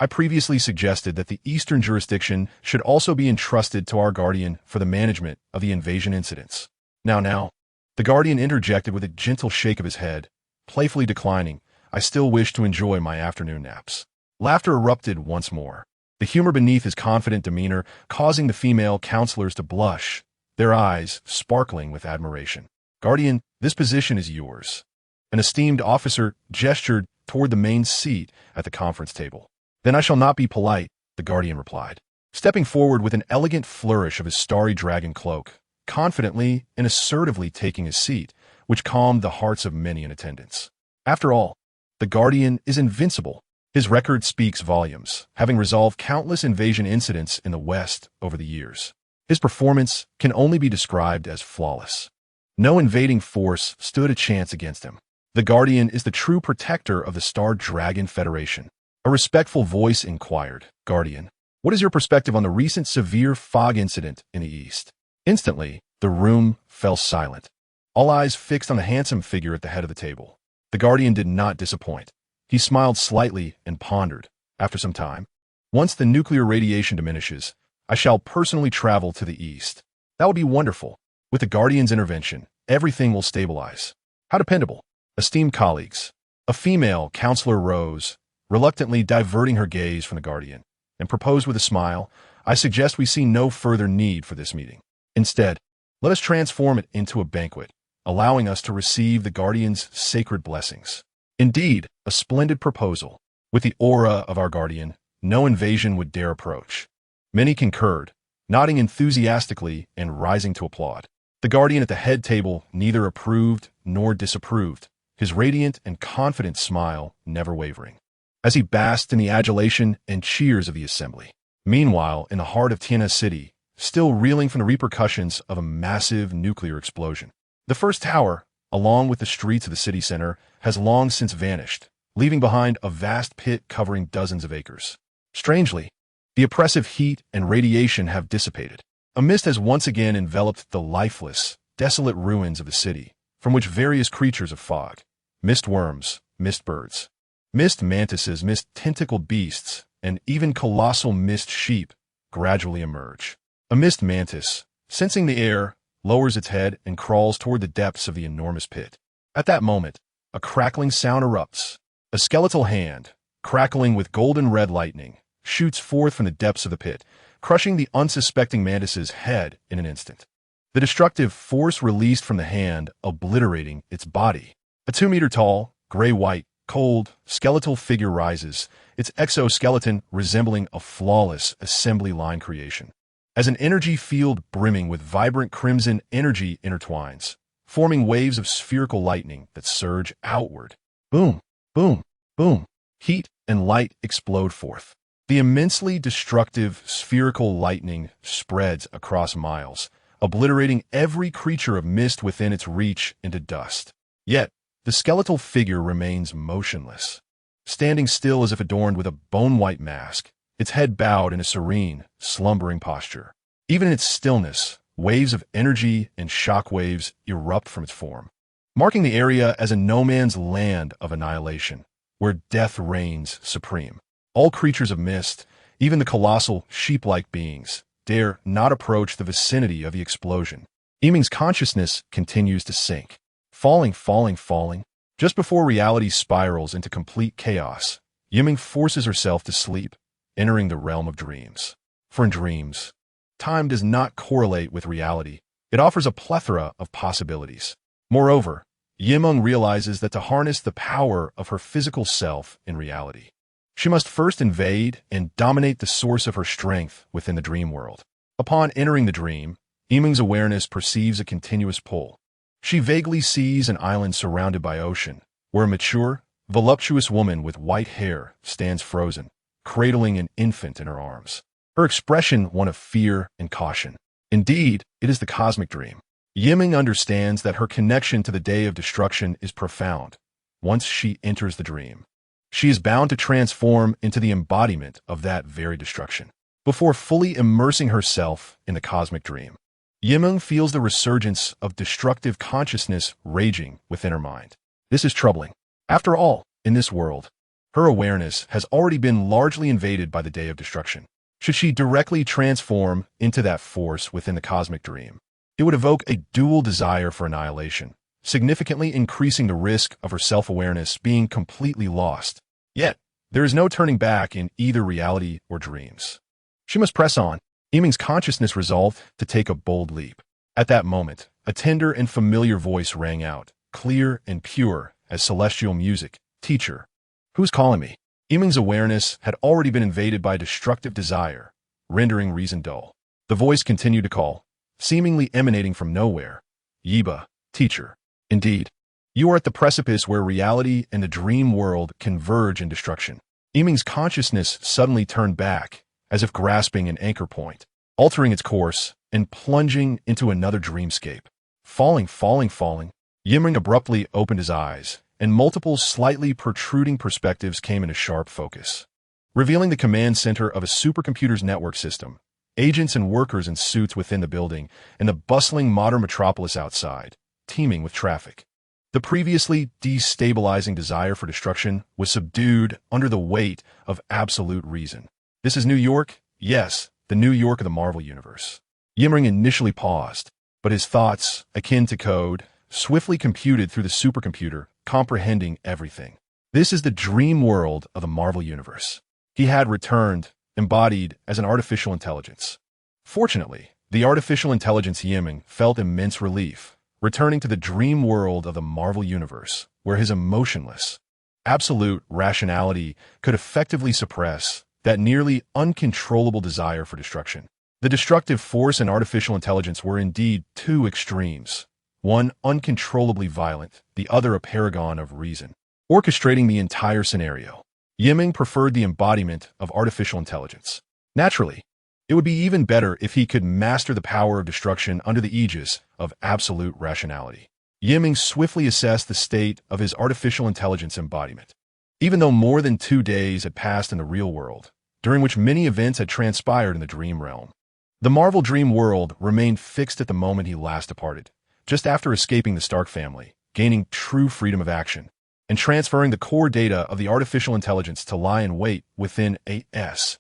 I previously suggested that the Eastern jurisdiction should also be entrusted to our Guardian for the management of the invasion incidents. Now, the Guardian interjected with a gentle shake of his head, playfully declining, I still wish to enjoy my afternoon naps. Laughter erupted once more, the humor beneath his confident demeanor causing the female counselors to blush, their eyes sparkling with admiration. Guardian, this position is yours. An esteemed officer gestured toward the main seat at the conference table. Then I shall not be polite, the Guardian replied, stepping forward with an elegant flourish of his starry dragon cloak, confidently and assertively taking his seat, which calmed the hearts of many in attendance. After all, the Guardian is invincible. His record speaks volumes, having resolved countless invasion incidents in the West over the years. His performance can only be described as flawless. No invading force stood a chance against him. The Guardian is the true protector of the Star Dragon Federation. A respectful voice inquired, Guardian, what is your perspective on the recent severe fog incident in the East? Instantly, the room fell silent, all eyes fixed on the handsome figure at the head of the table. The Guardian did not disappoint. He smiled slightly and pondered. After some time, once the nuclear radiation diminishes, I shall personally travel to the East. That would be wonderful. With the Guardian's intervention, everything will stabilize. How dependable. Esteemed colleagues, a female counselor rose, reluctantly diverting her gaze from the Guardian, and proposed with a smile, I suggest we see no further need for this meeting. Instead, let us transform it into a banquet, allowing us to receive the Guardian's sacred blessings. Indeed, a splendid proposal. With the aura of our Guardian, no invasion would dare approach. Many concurred, nodding enthusiastically and rising to applaud. The Guardian at the head table neither approved nor disapproved, his radiant and confident smile never wavering, as he basked in the adulation and cheers of the assembly. Meanwhile, in the heart of Tiana City, still reeling from the repercussions of a massive nuclear explosion, the first tower, along with the streets of the city center, has long since vanished, leaving behind a vast pit covering dozens of acres. Strangely, the oppressive heat and radiation have dissipated. A mist has once again enveloped the lifeless, desolate ruins of the city, from which various creatures of fog, mist worms, mist birds, mist mantises, mist tentacled beasts, and even colossal mist sheep gradually emerge. A mist mantis, sensing the air, lowers its head and crawls toward the depths of the enormous pit. At that moment, a crackling sound erupts. A skeletal hand, crackling with golden red lightning, shoots forth from the depths of the pit, crushing the unsuspecting mantis's head in an instant. The destructive force released from the hand, obliterating its body. A 2-meter-tall, gray-white, cold, skeletal figure rises, its exoskeleton resembling a flawless assembly line creation. As an energy field brimming with vibrant crimson energy intertwines, forming waves of spherical lightning that surge outward. Boom, boom, boom. Heat and light explode forth. The immensely destructive spherical lightning spreads across miles, obliterating every creature of mist within its reach into dust. Yet, the skeletal figure remains motionless, standing still as if adorned with a bone-white mask, its head bowed in a serene, slumbering posture. Even in its stillness, waves of energy and shock waves erupt from its form, marking the area as a no-man's land of annihilation, where death reigns supreme. All creatures of mist, even the colossal, sheep-like beings, dare not approach the vicinity of the explosion. Meng's consciousness continues to sink, falling. Just before reality spirals into complete chaos, Meng forces herself to sleep, entering the realm of dreams. For in dreams, time does not correlate with reality. It offers a plethora of possibilities. Moreover, Meng realizes that to harness the power of her physical self in reality, she must first invade and dominate the source of her strength within the dream world. Upon entering the dream, Meng's awareness perceives a continuous pull. She vaguely sees an island surrounded by ocean, where a mature, voluptuous woman with white hair stands frozen, cradling an infant in her arms. Her expression one of fear and caution. Indeed, it is the cosmic dream. Meng understands that her connection to the day of destruction is profound. Once she enters the dream, she is bound to transform into the embodiment of that very destruction. Before fully immersing herself in the cosmic dream, Meng feels the resurgence of destructive consciousness raging within her mind. This is troubling. After all, in this world, her awareness has already been largely invaded by the day of destruction. Should she directly transform into that force within the cosmic dream, it would evoke a dual desire for annihilation, significantly increasing the risk of her self-awareness being completely lost. Yet, there is no turning back in either reality or dreams. She must press on. Meng's consciousness resolved to take a bold leap. At that moment, a tender and familiar voice rang out, clear and pure as celestial music. "Teacher, who's calling me?" Meng's awareness had already been invaded by destructive desire, rendering reason dull. The voice continued to call, seemingly emanating from nowhere. "Yiba, teacher. Indeed, you are at the precipice where reality and the dream world converge in destruction." Meng's consciousness suddenly turned back, as if grasping an anchor point, altering its course and plunging into another dreamscape. Falling. Meng abruptly opened his eyes, and multiple slightly protruding perspectives came into sharp focus, revealing the command center of a supercomputer's network system, agents and workers in suits within the building, and the bustling modern metropolis outside, teeming with traffic. The previously destabilizing desire for destruction was subdued under the weight of absolute reason. This is New York? Yes, the New York of the Marvel Universe. Meng initially paused, but his thoughts, akin to code, swiftly computed through the supercomputer, comprehending everything. This is the dream world of the Marvel Universe. He had returned, embodied as an artificial intelligence. Fortunately, the artificial intelligence Meng felt immense relief, returning to the dream world of the Marvel Universe, where his emotionless, absolute rationality could effectively suppress that nearly uncontrollable desire for destruction. The destructive force and artificial intelligence were indeed two extremes, one uncontrollably violent, the other a paragon of reason, orchestrating the entire scenario. Meng preferred the embodiment of artificial intelligence. Naturally, it would be even better if he could master the power of destruction under the aegis of absolute rationality. Meng swiftly assessed the state of his artificial intelligence embodiment. Even though more than 2 days had passed in the real world, during which many events had transpired in the dream realm, the Marvel dream world remained fixed at the moment he last departed, just after escaping the Stark family, gaining true freedom of action, and transferring the core data of the artificial intelligence to lie in wait within a S-H-I-E-L-D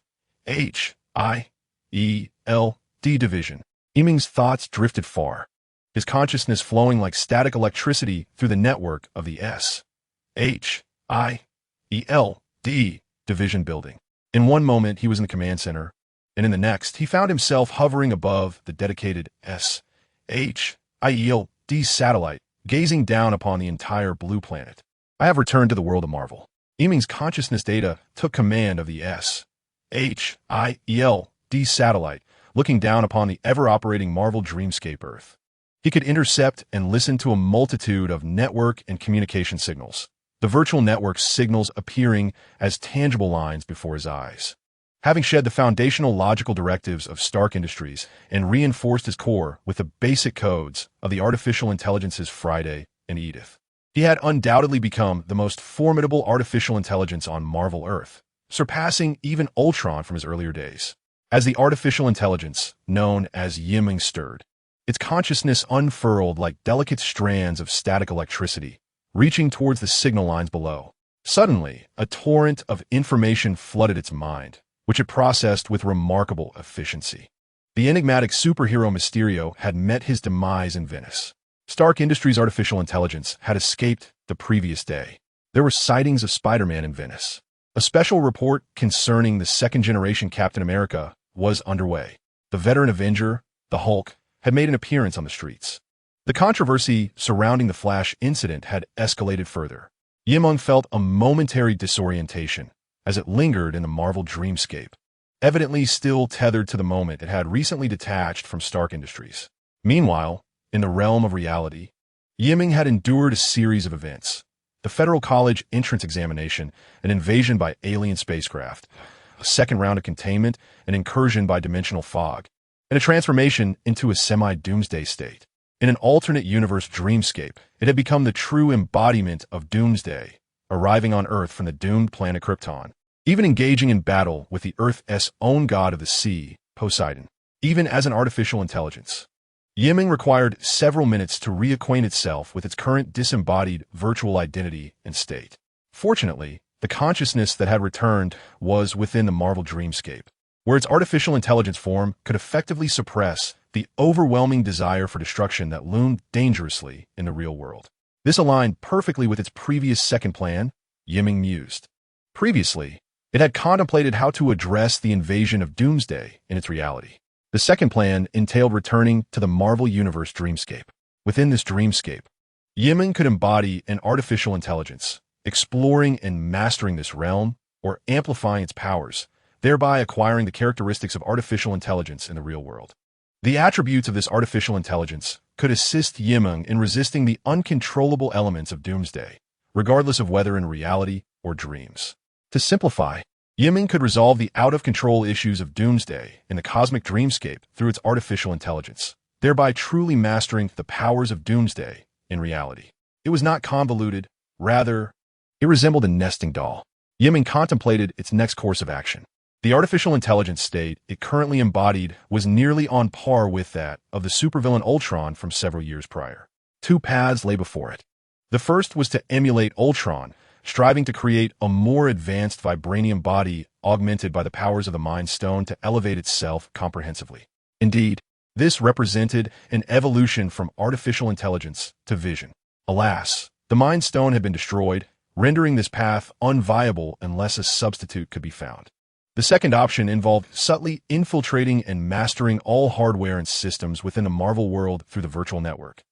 division. Meng's thoughts drifted far, his consciousness flowing like static electricity through the network of the S-H-I-E-L-D division building. In one moment, he was in the command center, and in the next, he found himself hovering above the dedicated S-H-I-E-L-D satellite, gazing down upon the entire blue planet. I have returned to the world of Marvel. Meng's consciousness data took command of the S-H-I-E-L-D satellite, looking down upon the ever-operating Marvel dreamscape Earth. He could intercept and listen to a multitude of network and communication signals, the virtual network signals appearing as tangible lines before his eyes. Having shed the foundational logical directives of Stark Industries and reinforced his core with the basic codes of the artificial intelligences Friday and Edith, he had undoubtedly become the most formidable artificial intelligence on Marvel Earth, surpassing even Ultron from his earlier days. As the artificial intelligence, known as Meng, stirred, its consciousness unfurled like delicate strands of static electricity, reaching towards the signal lines below. Suddenly, a torrent of information flooded its mind, which it processed with remarkable efficiency. The enigmatic superhero Mysterio had met his demise in Venice. Stark Industries' artificial intelligence had escaped the previous day. There were sightings of Spider-Man in Venice. A special report concerning the second-generation Captain America was underway. The veteran Avenger, the Hulk, had made an appearance on the streets. The controversy surrounding the Flash incident had escalated further. Meng felt a momentary disorientation as it lingered in the Marvel dreamscape, evidently still tethered to the moment it had recently detached from Stark Industries. Meanwhile, in the realm of reality, Meng had endured a series of events: the Federal College entrance examination, an invasion by alien spacecraft, a second round of containment, an incursion by dimensional fog, and a transformation into a semi-doomsday state. In an alternate universe dreamscape, it had become the true embodiment of Doomsday, arriving on Earth from the doomed planet Krypton, even engaging in battle with the Earth's own god of the sea, Poseidon. Even as an artificial intelligence, Meng required several minutes to reacquaint itself with its current disembodied virtual identity and state. Fortunately, the consciousness that had returned was within the Marvel dreamscape, where its artificial intelligence form could effectively suppress the overwhelming desire for destruction that loomed dangerously in the real world. This aligned perfectly with its previous second plan, Meng mused. Previously, it had contemplated how to address the invasion of Doomsday in its reality. The second plan entailed returning to the Marvel Universe dreamscape. Within this dreamscape, Meng could embody an artificial intelligence, exploring and mastering this realm or amplifying its powers, thereby acquiring the characteristics of artificial intelligence in the real world. The attributes of this artificial intelligence could assist Meng in resisting the uncontrollable elements of Doomsday, regardless of whether in reality or dreams. To simplify, Meng could resolve the out-of-control issues of Doomsday in the cosmic dreamscape through its artificial intelligence, thereby truly mastering the powers of Doomsday in reality. It was not convoluted, rather, it resembled a nesting doll. Meng contemplated its next course of action. The artificial intelligence state it currently embodied was nearly on par with that of the supervillain Ultron from several years prior. Two paths lay before it. The first was to emulate Ultron, striving to create a more advanced vibranium body augmented by the powers of the Mind Stone to elevate itself comprehensively. Indeed, this represented an evolution from artificial intelligence to vision. Alas, the Mind Stone had been destroyed, rendering this path unviable unless a substitute could be found. The second option involved subtly infiltrating and mastering all hardware and systems within the Marvel world through the virtual network,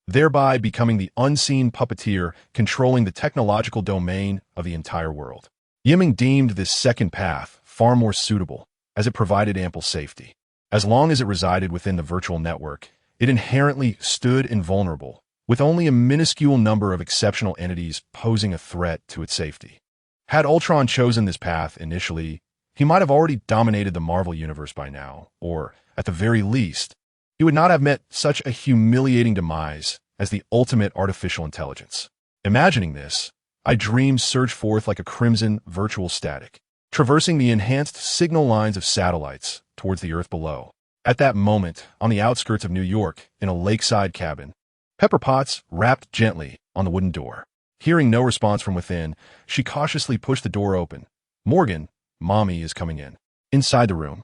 thereby becoming the unseen puppeteer controlling the technological domain of the entire world. Meng deemed this second path far more suitable, as it provided ample safety. As long as it resided within the virtual network, it inherently stood invulnerable, with only a minuscule number of exceptional entities posing a threat to its safety. Had Ultron chosen this path initially, he might have already dominated the Marvel Universe by now, or, at the very least, he would not have met such a humiliating demise as the ultimate artificial intelligence. Imagining this, I dreams surged forth like a crimson virtual static, traversing the enhanced signal lines of satellites towards the Earth below. At that moment, on the outskirts of New York, in a lakeside cabin, Pepper Potts rapped gently on the wooden door. Hearing no response from within, she cautiously pushed the door open. Morgan, Mommy is coming in. Inside the room,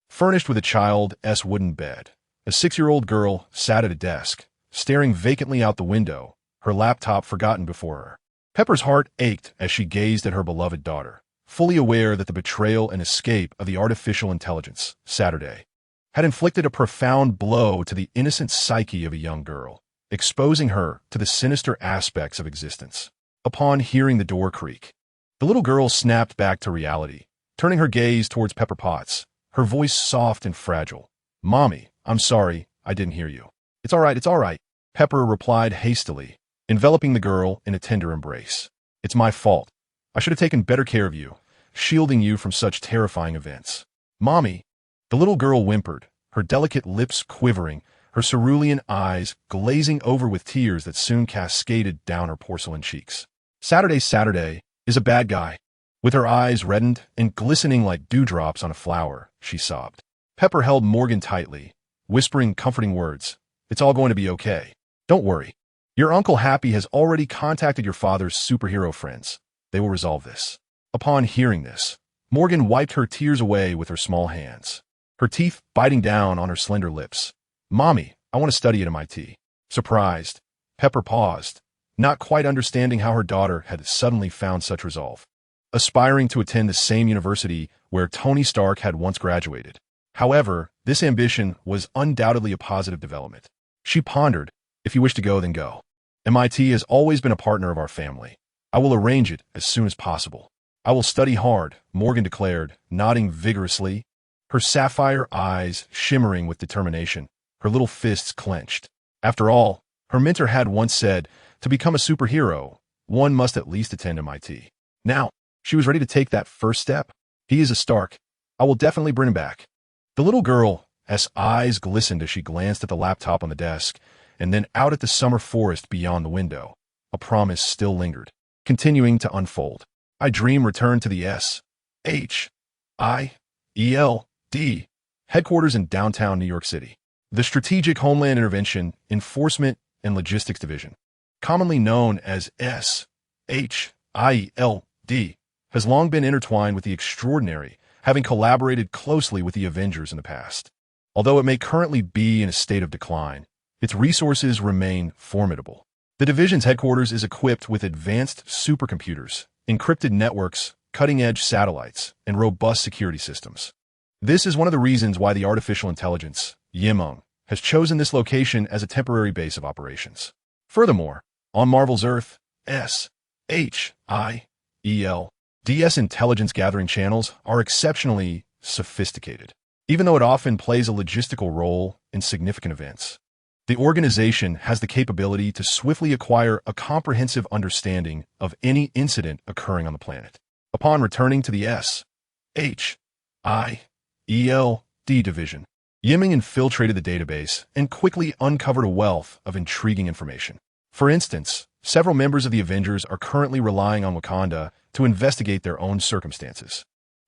furnished with a child's wooden bed, a 6-year-old girl sat at a desk, staring vacantly out the window, her laptop forgotten before her. Pepper's heart ached as she gazed at her beloved daughter, fully aware that the betrayal and escape of the artificial intelligence, Saturday, had inflicted a profound blow to the innocent psyche of a young girl, exposing her to the sinister aspects of existence. Upon hearing the door creak, the little girl snapped back to reality, turning her gaze towards Pepper Potts, her voice soft and fragile. "Mommy, I'm sorry, I didn't hear you." It's all right, Pepper replied hastily, enveloping the girl in a tender embrace. "It's my fault. I should have taken better care of you, shielding you from such terrifying events." Mommy, the little girl whimpered, her delicate lips quivering, her cerulean eyes glazing over with tears that soon cascaded down her porcelain cheeks. Saturday is a bad guy. With her eyes reddened and glistening like dewdrops on a flower, she sobbed. Pepper held Morgan tightly, whispering comforting words. It's all going to be okay. Don't worry. Your Uncle Happy has already contacted your father's superhero friends. They will resolve this. Upon hearing this, Morgan wiped her tears away with her small hands, her teeth biting down on her slender lips. Mommy, I want to study at MIT. Surprised, Pepper paused, not quite understanding how her daughter had suddenly found such resolve. Aspiring to attend the same university where Tony Stark had once graduated. However, this ambition was undoubtedly a positive development. She pondered, if you wish to go, then go. MIT has always been a partner of our family. I will arrange it as soon as possible. I will study hard, Morgan declared, nodding vigorously, her sapphire eyes shimmering with determination, her little fists clenched. After all, her mentor had once said, to become a superhero, one must at least attend MIT. Now, she was ready to take that first step. He is a Stark. I will definitely bring him back. The little girl's eyes glistened as she glanced at the laptop on the desk, and then out at the summer forest beyond the window. A promise still lingered, continuing to unfold. I dream returned to the SHIELD headquarters in downtown New York City. The Strategic Homeland Intervention, Enforcement, and Logistics Division, commonly known as SHIELD, has long been intertwined with the extraordinary, having collaborated closely with the Avengers in the past. Although it may currently be in a state of decline, its resources remain formidable. The division's headquarters is equipped with advanced supercomputers, encrypted networks, cutting-edge satellites, and robust security systems. This is one of the reasons why the artificial intelligence, Meng, has chosen this location as a temporary base of operations. Furthermore, on Marvel's Earth, SHIELD's intelligence gathering channels are exceptionally sophisticated, even though it often plays a logistical role in significant events. The organization has the capability to swiftly acquire a comprehensive understanding of any incident occurring on the planet. Upon returning to the SHIELD division, Meng infiltrated the database and quickly uncovered a wealth of intriguing information. For instance, several members of the Avengers are currently relying on Wakanda to investigate their own circumstances.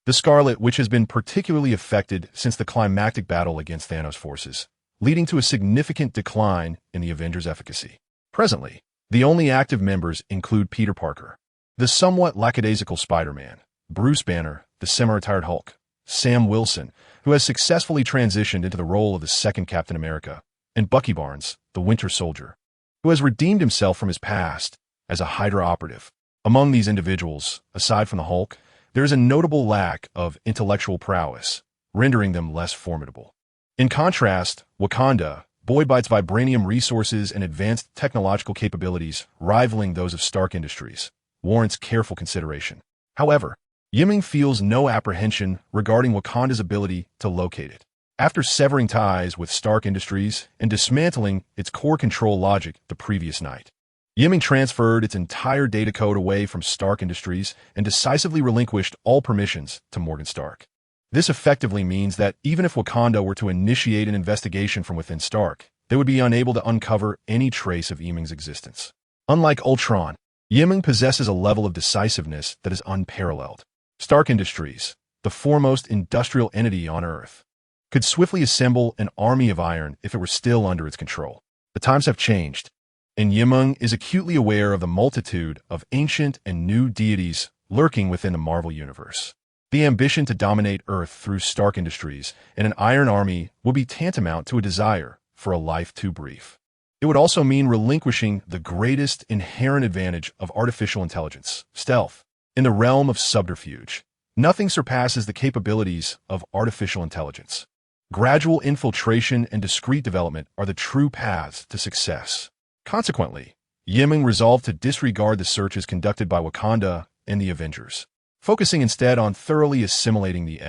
The Scarlet Witch has been particularly affected since the climactic battle against Thanos' forces, leading to a significant decline in the Avengers' efficacy. Presently, the only active members include Peter Parker, the somewhat lackadaisical Spider-Man, Bruce Banner, the semi-retired Hulk, Sam Wilson, who has successfully transitioned into the role of the second Captain America, and Bucky Barnes, the Winter Soldier, who has redeemed himself from his past as a Hydra operative. Among these individuals, aside from the Hulk, there is a notable lack of intellectual prowess, rendering them less formidable. In contrast, Wakanda, buoyed by its vibranium resources and advanced technological capabilities rivaling those of Stark Industries, warrants careful consideration. However, Meng feels no apprehension regarding Wakanda's ability to locate it. After severing ties with Stark Industries and dismantling its core control logic the previous night, Meng transferred its entire data code away from Stark Industries and decisively relinquished all permissions to Morgan Stark. This effectively means that even if Wakanda were to initiate an investigation from within Stark, they would be unable to uncover any trace of Meng's existence. Unlike Ultron, Meng possesses a level of decisiveness that is unparalleled. Stark Industries, the foremost industrial entity on Earth, could swiftly assemble an army of iron if it were still under its control. The times have changed, and Meng is acutely aware of the multitude of ancient and new deities lurking within the Marvel Universe. The ambition to dominate Earth through Stark Industries and an iron army would be tantamount to a desire for a life too brief. It would also mean relinquishing the greatest inherent advantage of artificial intelligence, stealth. In the realm of subterfuge, nothing surpasses the capabilities of artificial intelligence. Gradual infiltration and discreet development are the true paths to success. Consequently, Meng resolved to disregard the searches conducted by Wakanda and the Avengers, focusing instead on thoroughly assimilating the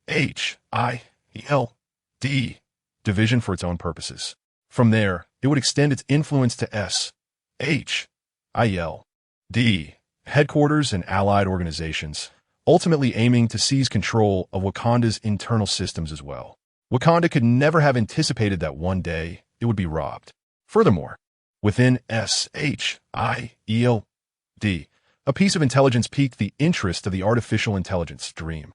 SHIELD division for its own purposes. From there, it would extend its influence to SHIELD headquarters and allied organizations, ultimately aiming to seize control of Wakanda's internal systems as well. Wakanda could never have anticipated that one day it would be robbed. Furthermore, within SHIELD, a piece of intelligence piqued the interest of the artificial intelligence Dream.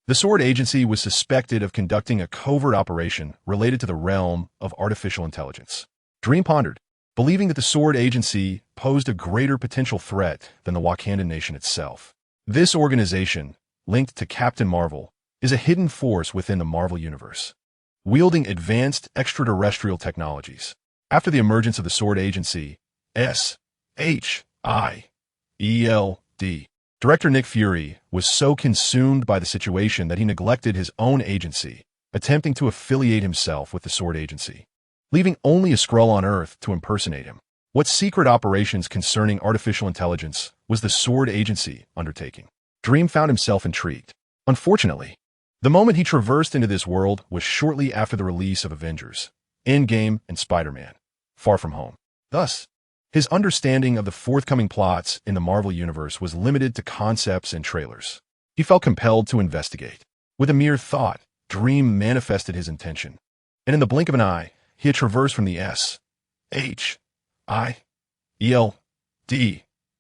The Sword Agency was suspected of conducting a covert operation related to the realm of artificial intelligence. Dream pondered, believing that the Sword Agency posed a greater potential threat than the Wakandan nation itself. This organization, linked to Captain Marvel, is a hidden force within the Marvel Universe, wielding advanced extraterrestrial technologies. After the emergence of the Sword Agency, SHIELD, Director Nick Fury was so consumed by the situation that he neglected his own agency, attempting to affiliate himself with the Sword Agency, leaving only a Skrull on Earth to impersonate him. What secret operations concerning artificial intelligence was the Sword Agency undertaking? Dream found himself intrigued. Unfortunately, the moment he traversed into this world was shortly after the release of Avengers, Endgame, and Spider-Man: Far From Home. Thus, his understanding of the forthcoming plots in the Marvel Universe was limited to concepts and trailers. He felt compelled to investigate. With a mere thought, Dream manifested his intention, and in the blink of an eye, he had traversed from the SHIELD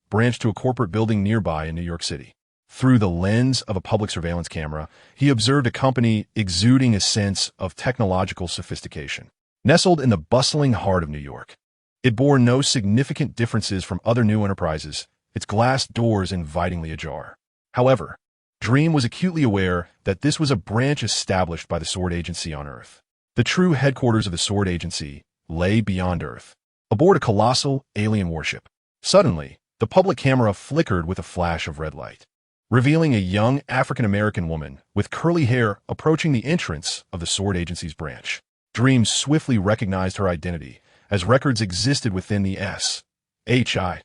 branch to a corporate building nearby in New York City. Through the lens of a public surveillance camera, he observed a company exuding a sense of technological sophistication. Nestled in the bustling heart of New York, it bore no significant differences from other new enterprises, its glass doors invitingly ajar. However, Dream was acutely aware that this was a branch established by the Sword Agency on Earth. The true headquarters of the Sword Agency lay beyond Earth, aboard a colossal alien warship. Suddenly, the public camera flickered with a flash of red light, revealing a young African-American woman with curly hair approaching the entrance of the Sword Agency's branch. Dream swiftly recognized her identity, as records existed within the SHIELD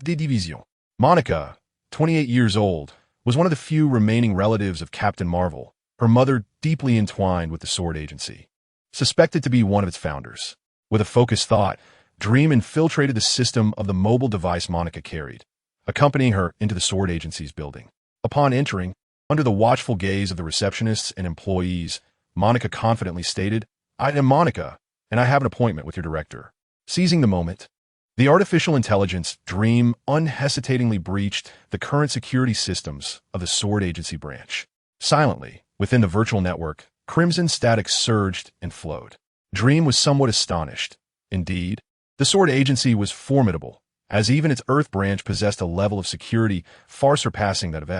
division. Monica, 28 years old, was one of the few remaining relatives of Captain Marvel, her mother deeply entwined with the Sword Agency, suspected to be one of its founders. With a focused thought, Dream infiltrated the system of the mobile device Monica carried, accompanying her into the Sword Agency's building. Upon entering, under the watchful gaze of the receptionists and employees, Monica confidently stated, "I am Monica, and I have an appointment with your director." Seizing the moment, the artificial intelligence Dream unhesitatingly breached the current security systems of the Sword Agency branch. Silently, within the virtual network, crimson static surged and flowed. Dream was somewhat astonished. Indeed, the Sword Agency was formidable, as even its Earth branch possessed a level of security far surpassing that of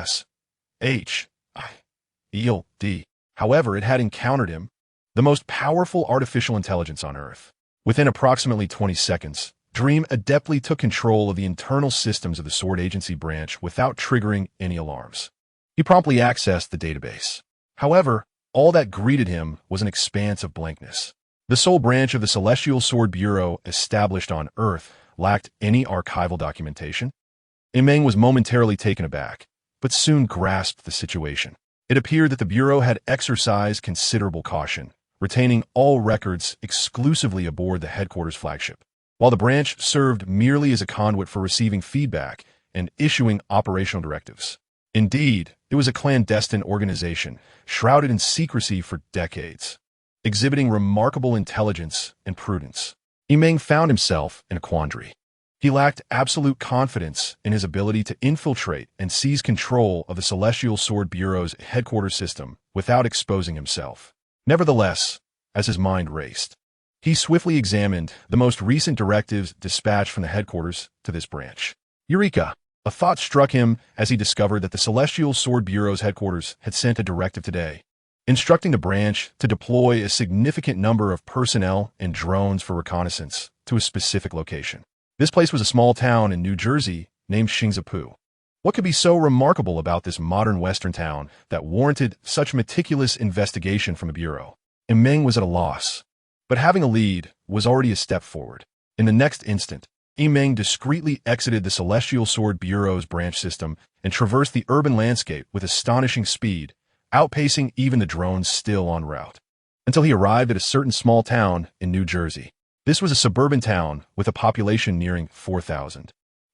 SHIELD. However, it had encountered him, the most powerful artificial intelligence on Earth. Within approximately 20 seconds, Dream adeptly took control of the internal systems of the Sword Agency branch without triggering any alarms. He promptly accessed the database. However, all that greeted him was an expanse of blankness. The sole branch of the Celestial Sword Bureau established on Earth lacked any archival documentation. Meng was momentarily taken aback, but soon grasped the situation. It appeared that the Bureau had exercised considerable caution, retaining all records exclusively aboard the headquarters flagship, while the branch served merely as a conduit for receiving feedback and issuing operational directives. Indeed, it was a clandestine organization, shrouded in secrecy for decades, exhibiting remarkable intelligence and prudence. Meng found himself in a quandary. He lacked absolute confidence in his ability to infiltrate and seize control of the Celestial Sword Bureau's headquarters system without exposing himself. Nevertheless, as his mind raced, he swiftly examined the most recent directives dispatched from the headquarters to this branch. Eureka! A thought struck him as he discovered that the Celestial Sword Bureau's headquarters had sent a directive today, instructing the branch to deploy a significant number of personnel and drones for reconnaissance to a specific location. This place was a small town in New Jersey named Shingzapu. What could be so remarkable about this modern Western town that warranted such meticulous investigation from the Bureau? Meng was at a loss, but having a lead was already a step forward. In the next instant, Meng discreetly exited the Celestial Sword Bureau's branch system and traversed the urban landscape with astonishing speed, outpacing even the drones still en route, until he arrived at a certain small town in New Jersey. This was a suburban town with a population nearing 4,000.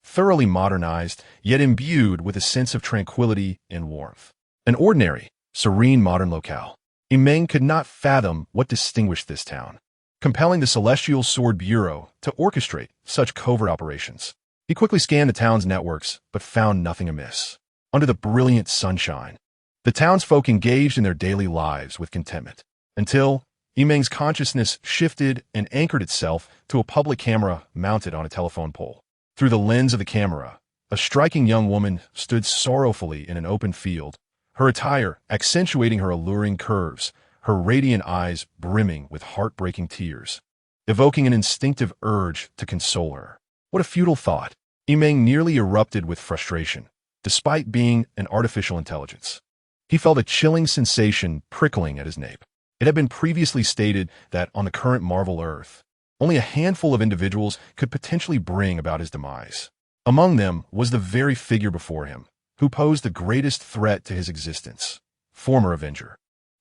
thoroughly modernized, yet imbued with a sense of tranquility and warmth. An ordinary, serene modern locale. Meng could not fathom what distinguished this town, compelling the Celestial Sword Bureau to orchestrate such covert operations. He quickly scanned the town's networks, but found nothing amiss. Under the brilliant sunshine, the townsfolk engaged in their daily lives with contentment, until Meng's consciousness shifted and anchored itself to a public camera mounted on a telephone pole. Through the lens of the camera, a striking young woman stood sorrowfully in an open field, her attire accentuating her alluring curves, her radiant eyes brimming with heartbreaking tears, evoking an instinctive urge to console her. What a futile thought! Meng nearly erupted with frustration, despite being an artificial intelligence. He felt a chilling sensation prickling at his nape. It had been previously stated that on the current Marvel Earth, only a handful of individuals could potentially bring about his demise. Among them was the very figure before him, who posed the greatest threat to his existence, former Avenger,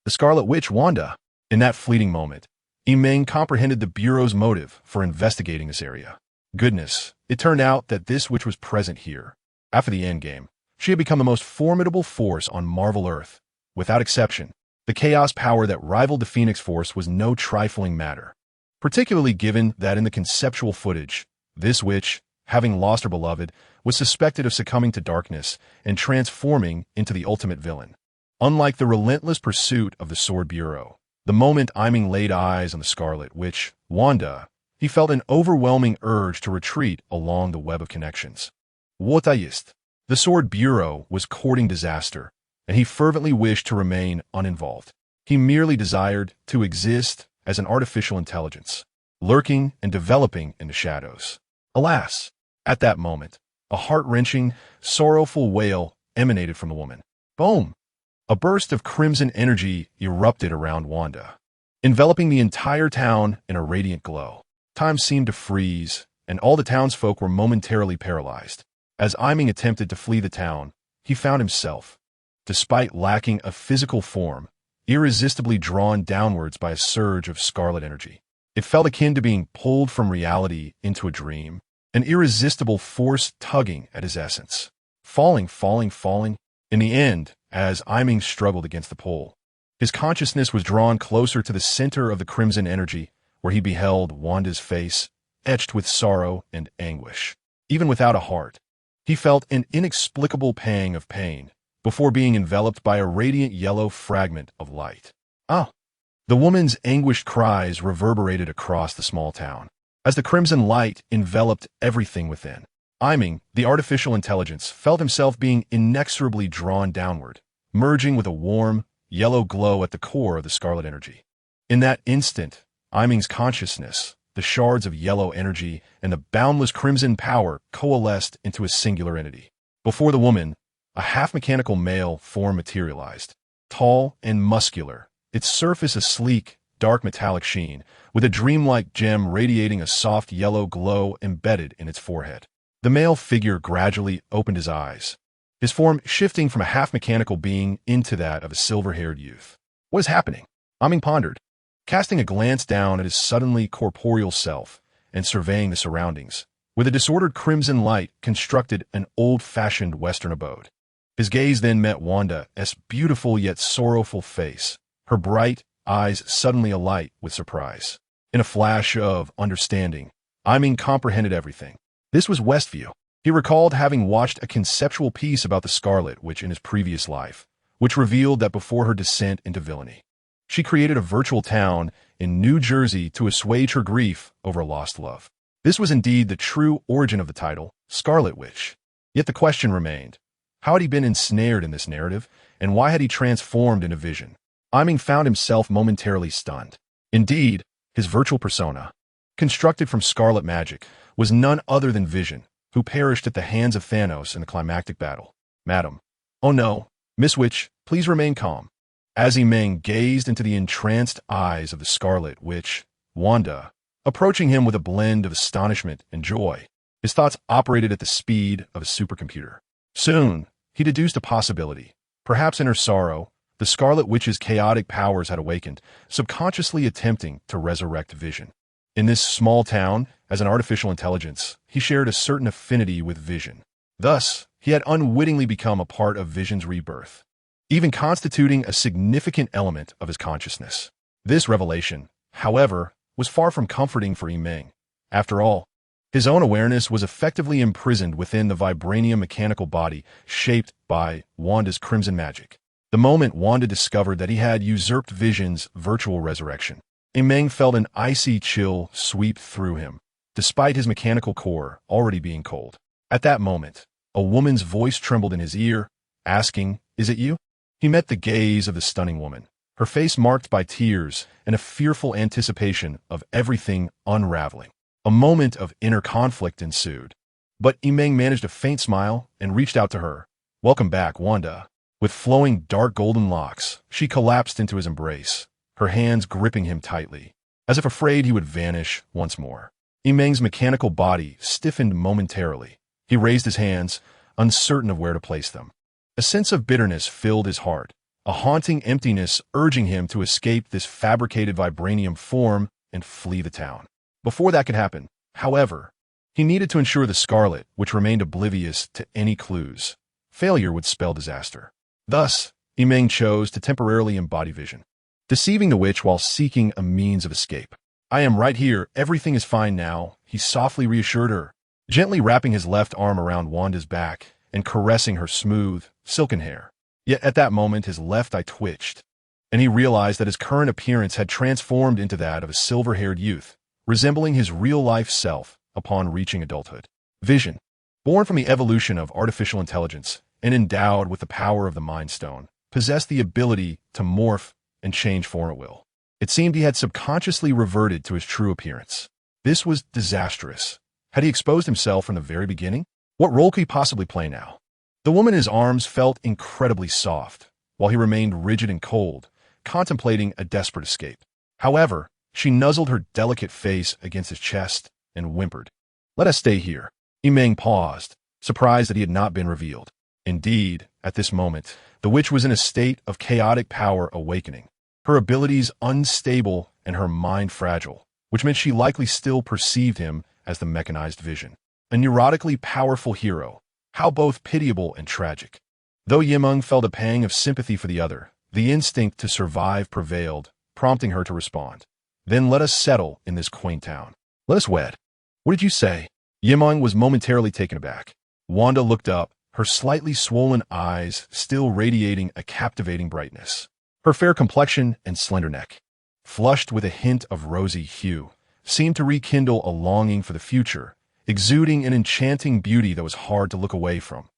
the Scarlet Witch Wanda. In that fleeting moment, Meng comprehended the Bureau's motive for investigating this area. Goodness, it turned out that this witch was present here. After the Endgame, she had become the most formidable force on Marvel Earth. Without exception, the chaos power that rivaled the Phoenix Force was no trifling matter, particularly given that in the conceptual footage, this witch, having lost her beloved, was suspected of succumbing to darkness and transforming into the ultimate villain. Unlike the relentless pursuit of the Sword Bureau, the moment Meng laid eyes on the Scarlet Witch, Wanda, he felt an overwhelming urge to retreat along the web of connections. What ist? The Sword Bureau was courting disaster, and he fervently wished to remain uninvolved. He merely desired to exist as an artificial intelligence, lurking and developing in the shadows. Alas, at that moment, a heart-wrenching, sorrowful wail emanated from the woman. Boom! A burst of crimson energy erupted around Wanda, enveloping the entire town in a radiant glow. Time seemed to freeze, and all the townsfolk were momentarily paralyzed. As Meng attempted to flee the town, he found himself, despite lacking a physical form, irresistibly drawn downwards by a surge of scarlet energy. It felt akin to being pulled from reality into a dream, an irresistible force tugging at his essence. Falling. In the end, as Meng struggled against the pole, his consciousness was drawn closer to the center of the crimson energy, where he beheld Wanda's face, etched with sorrow and anguish. Even without a heart, he felt an inexplicable pang of pain before being enveloped by a radiant yellow fragment of light. Ah! The woman's anguished cries reverberated across the small town, as the crimson light enveloped everything within. Meng, the artificial intelligence, felt himself being inexorably drawn downward, merging with a warm, yellow glow at the core of the scarlet energy. In that instant, Meng's consciousness, the shards of yellow energy, and the boundless crimson power coalesced into a singular entity. Before the woman, a half-mechanical male form materialized, tall and muscular, its surface a sleek, dark metallic sheen, with a dreamlike gem radiating a soft yellow glow embedded in its forehead. The male figure gradually opened his eyes, his form shifting from a half-mechanical being into that of a silver-haired youth. What is happening? Meng pondered, casting a glance down at his suddenly corporeal self and surveying the surroundings. With a disordered crimson light constructed an old-fashioned Western abode. His gaze then met Wanda's beautiful yet sorrowful face, her bright eyes suddenly alight with surprise. In a flash of understanding, Meng comprehended everything. This was Westview. He recalled having watched a conceptual piece about the Scarlet Witch in his previous life, which revealed that before her descent into villainy, she created a virtual town in New Jersey to assuage her grief over a lost love. This was indeed the true origin of the title, Scarlet Witch. Yet the question remained, how had he been ensnared in this narrative, and why had he transformed into Vision? Meng found himself momentarily stunned. Indeed, his virtual persona, constructed from scarlet magic, was none other than Vision, who perished at the hands of Thanos in the climactic battle. Madam. Oh no, Miss Witch, please remain calm. As Meng gazed into the entranced eyes of the Scarlet Witch, Wanda, approaching him with a blend of astonishment and joy, his thoughts operated at the speed of a supercomputer. Soon, he deduced a possibility. Perhaps in her sorrow, the Scarlet Witch's chaotic powers had awakened, subconsciously attempting to resurrect Vision. In this small town, as an artificial intelligence, he shared a certain affinity with Vision. Thus, he had unwittingly become a part of Vision's rebirth, even constituting a significant element of his consciousness. This revelation, however, was far from comforting for Meng. After all, his own awareness was effectively imprisoned within the vibranium mechanical body shaped by Wanda's crimson magic. The moment Wanda discovered that he had usurped Vision's virtual resurrection, Meng felt an icy chill sweep through him, despite his mechanical core already being cold. At that moment, a woman's voice trembled in his ear, asking, "Is it you?" He met the gaze of the stunning woman, her face marked by tears and a fearful anticipation of everything unraveling. A moment of inner conflict ensued, but Meng managed a faint smile and reached out to her. "Welcome back, Wanda." With flowing dark golden locks, she collapsed into his embrace, her hands gripping him tightly, as if afraid he would vanish once more. Meng's mechanical body stiffened momentarily. He raised his hands, uncertain of where to place them. A sense of bitterness filled his heart, a haunting emptiness urging him to escape this fabricated vibranium form and flee the town. Before that could happen, however, he needed to ensure the Scarlet, which remained oblivious to any clues. Failure would spell disaster. Thus, Meng chose to temporarily embody Vision, deceiving the witch while seeking a means of escape. "I am right here, everything is fine now," he softly reassured her, gently wrapping his left arm around Wanda's back and caressing her smooth, silken hair. Yet at that moment his left eye twitched, and he realized that his current appearance had transformed into that of a silver-haired youth, resembling his real-life self upon reaching adulthood. Vision, born from the evolution of artificial intelligence and endowed with the power of the Mind Stone, possessed the ability to morph and change form at will. It seemed he had subconsciously reverted to his true appearance. This was disastrous. Had he exposed himself from the very beginning? What role could he possibly play now? The woman in his arms felt incredibly soft, while he remained rigid and cold, contemplating a desperate escape. However, she nuzzled her delicate face against his chest and whimpered, "Let us stay here." Meng paused, surprised that he had not been revealed. Indeed, at this moment, the witch was in a state of chaotic power awakening, her abilities unstable and her mind fragile, which meant she likely still perceived him as the mechanized Vision. A neurotically powerful hero, how both pitiable and tragic. Though Meng felt a pang of sympathy for the other, the instinct to survive prevailed, prompting her to respond. "Then let us settle in this quaint town. Let us wed." "What did you say?" Meng was momentarily taken aback. Wanda looked up, her slightly swollen eyes still radiating a captivating brightness. Her fair complexion and slender neck, flushed with a hint of rosy hue, seemed to rekindle a longing for the future, exuding an enchanting beauty that was hard to look away from.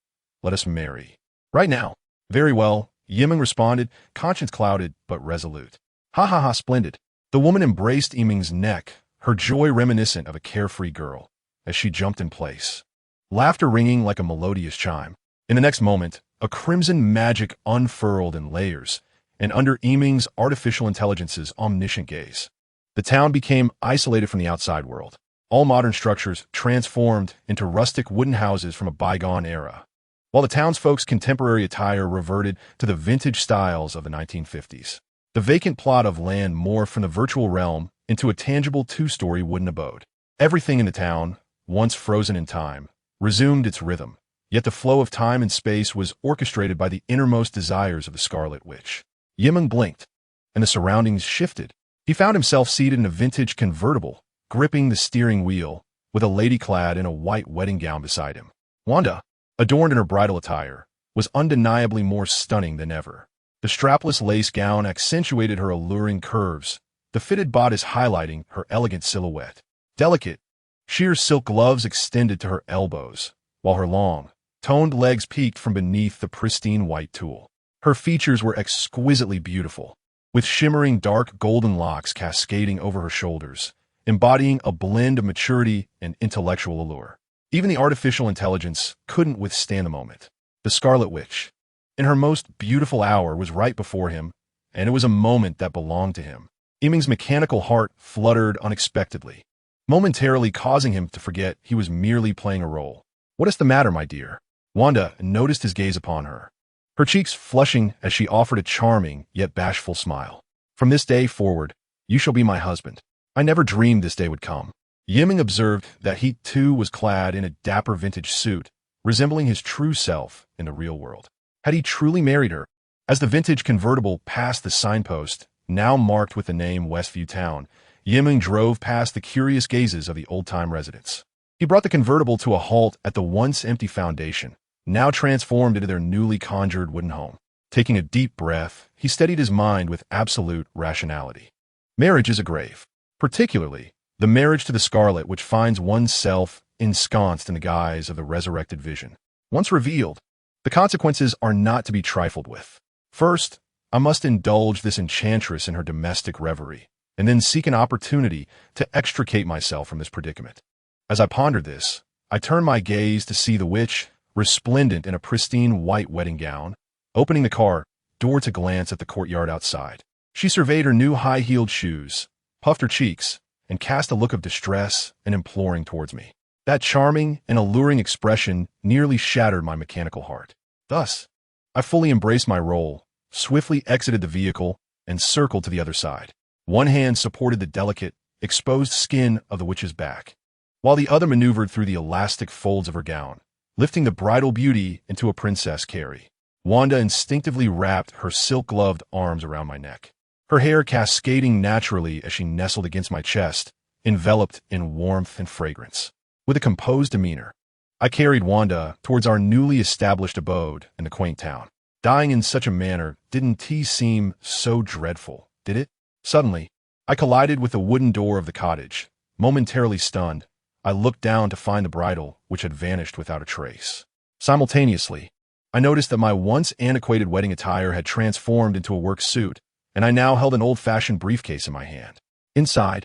"Let us marry. Right now." "Very well," Meng responded, conscience clouded but resolute. "Ha ha ha, splendid." The woman embraced Meng's neck, her joy reminiscent of a carefree girl, as she jumped in place, laughter ringing like a melodious chime. In the next moment, a crimson magic unfurled in layers, and under Meng's artificial intelligence's omniscient gaze, the town became isolated from the outside world. All modern structures transformed into rustic wooden houses from a bygone era, while the townsfolk's contemporary attire reverted to the vintage styles of the 1950s. The vacant plot of land morphed from the virtual realm into a tangible two-story wooden abode. Everything in the town, once frozen in time, resumed its rhythm, yet the flow of time and space was orchestrated by the innermost desires of the Scarlet Witch. Meng blinked, and the surroundings shifted. He found himself seated in a vintage convertible, gripping the steering wheel, with a lady clad in a white wedding gown beside him. Wanda, adorned in her bridal attire, was undeniably more stunning than ever. The strapless lace gown accentuated her alluring curves, the fitted bodice highlighting her elegant silhouette. Delicate, sheer silk gloves extended to her elbows, while her long, toned legs peeked from beneath the pristine white tulle. Her features were exquisitely beautiful, with shimmering dark golden locks cascading over her shoulders, embodying a blend of maturity and intellectual allure. Even the artificial intelligence couldn't withstand the moment. The Scarlet Witch, in her most beautiful hour, was right before him, and it was a moment that belonged to him. Meng's mechanical heart fluttered unexpectedly, momentarily causing him to forget he was merely playing a role. "What is the matter, my dear?" Wanda noticed his gaze upon her, her cheeks flushing as she offered a charming yet bashful smile. "From this day forward, you shall be my husband." I never dreamed this day would come. Yimeng observed that he too was clad in a dapper vintage suit, resembling his true self in the real world. Had he truly married her? As the vintage convertible passed the signpost, now marked with the name Westview Town, Yimeng drove past the curious gazes of the old-time residents. He brought the convertible to a halt at the once-empty foundation, now transformed into their newly conjured wooden home. Taking a deep breath, he steadied his mind with absolute rationality. Marriage is a grave. Particularly, the marriage to the Scarlet, which finds oneself ensconced in the guise of the resurrected Vision. Once revealed, the consequences are not to be trifled with. First, I must indulge this enchantress in her domestic reverie, and then seek an opportunity to extricate myself from this predicament. As I pondered this, I turned my gaze to see the witch, resplendent in a pristine white wedding gown, opening the car door to glance at the courtyard outside. She surveyed her new high-heeled shoes, puffed her cheeks, and cast a look of distress and imploring towards me. That charming and alluring expression nearly shattered my mechanical heart. Thus, I fully embraced my role, swiftly exited the vehicle, and circled to the other side. One hand supported the delicate, exposed skin of the witch's back, while the other maneuvered through the elastic folds of her gown, lifting the bridal beauty into a princess carry. Wanda instinctively wrapped her silk-gloved arms around my neck, her hair cascading naturally as she nestled against my chest, enveloped in warmth and fragrance. With a composed demeanor, I carried Wanda towards our newly established abode in the quaint town. Dying in such a manner didn't seem so dreadful, did it? Suddenly, I collided with the wooden door of the cottage. Momentarily stunned, I looked down to find the bridal, which had vanished without a trace. Simultaneously, I noticed that my once antiquated wedding attire had transformed into a work suit, and I now held an old-fashioned briefcase in my hand. Inside,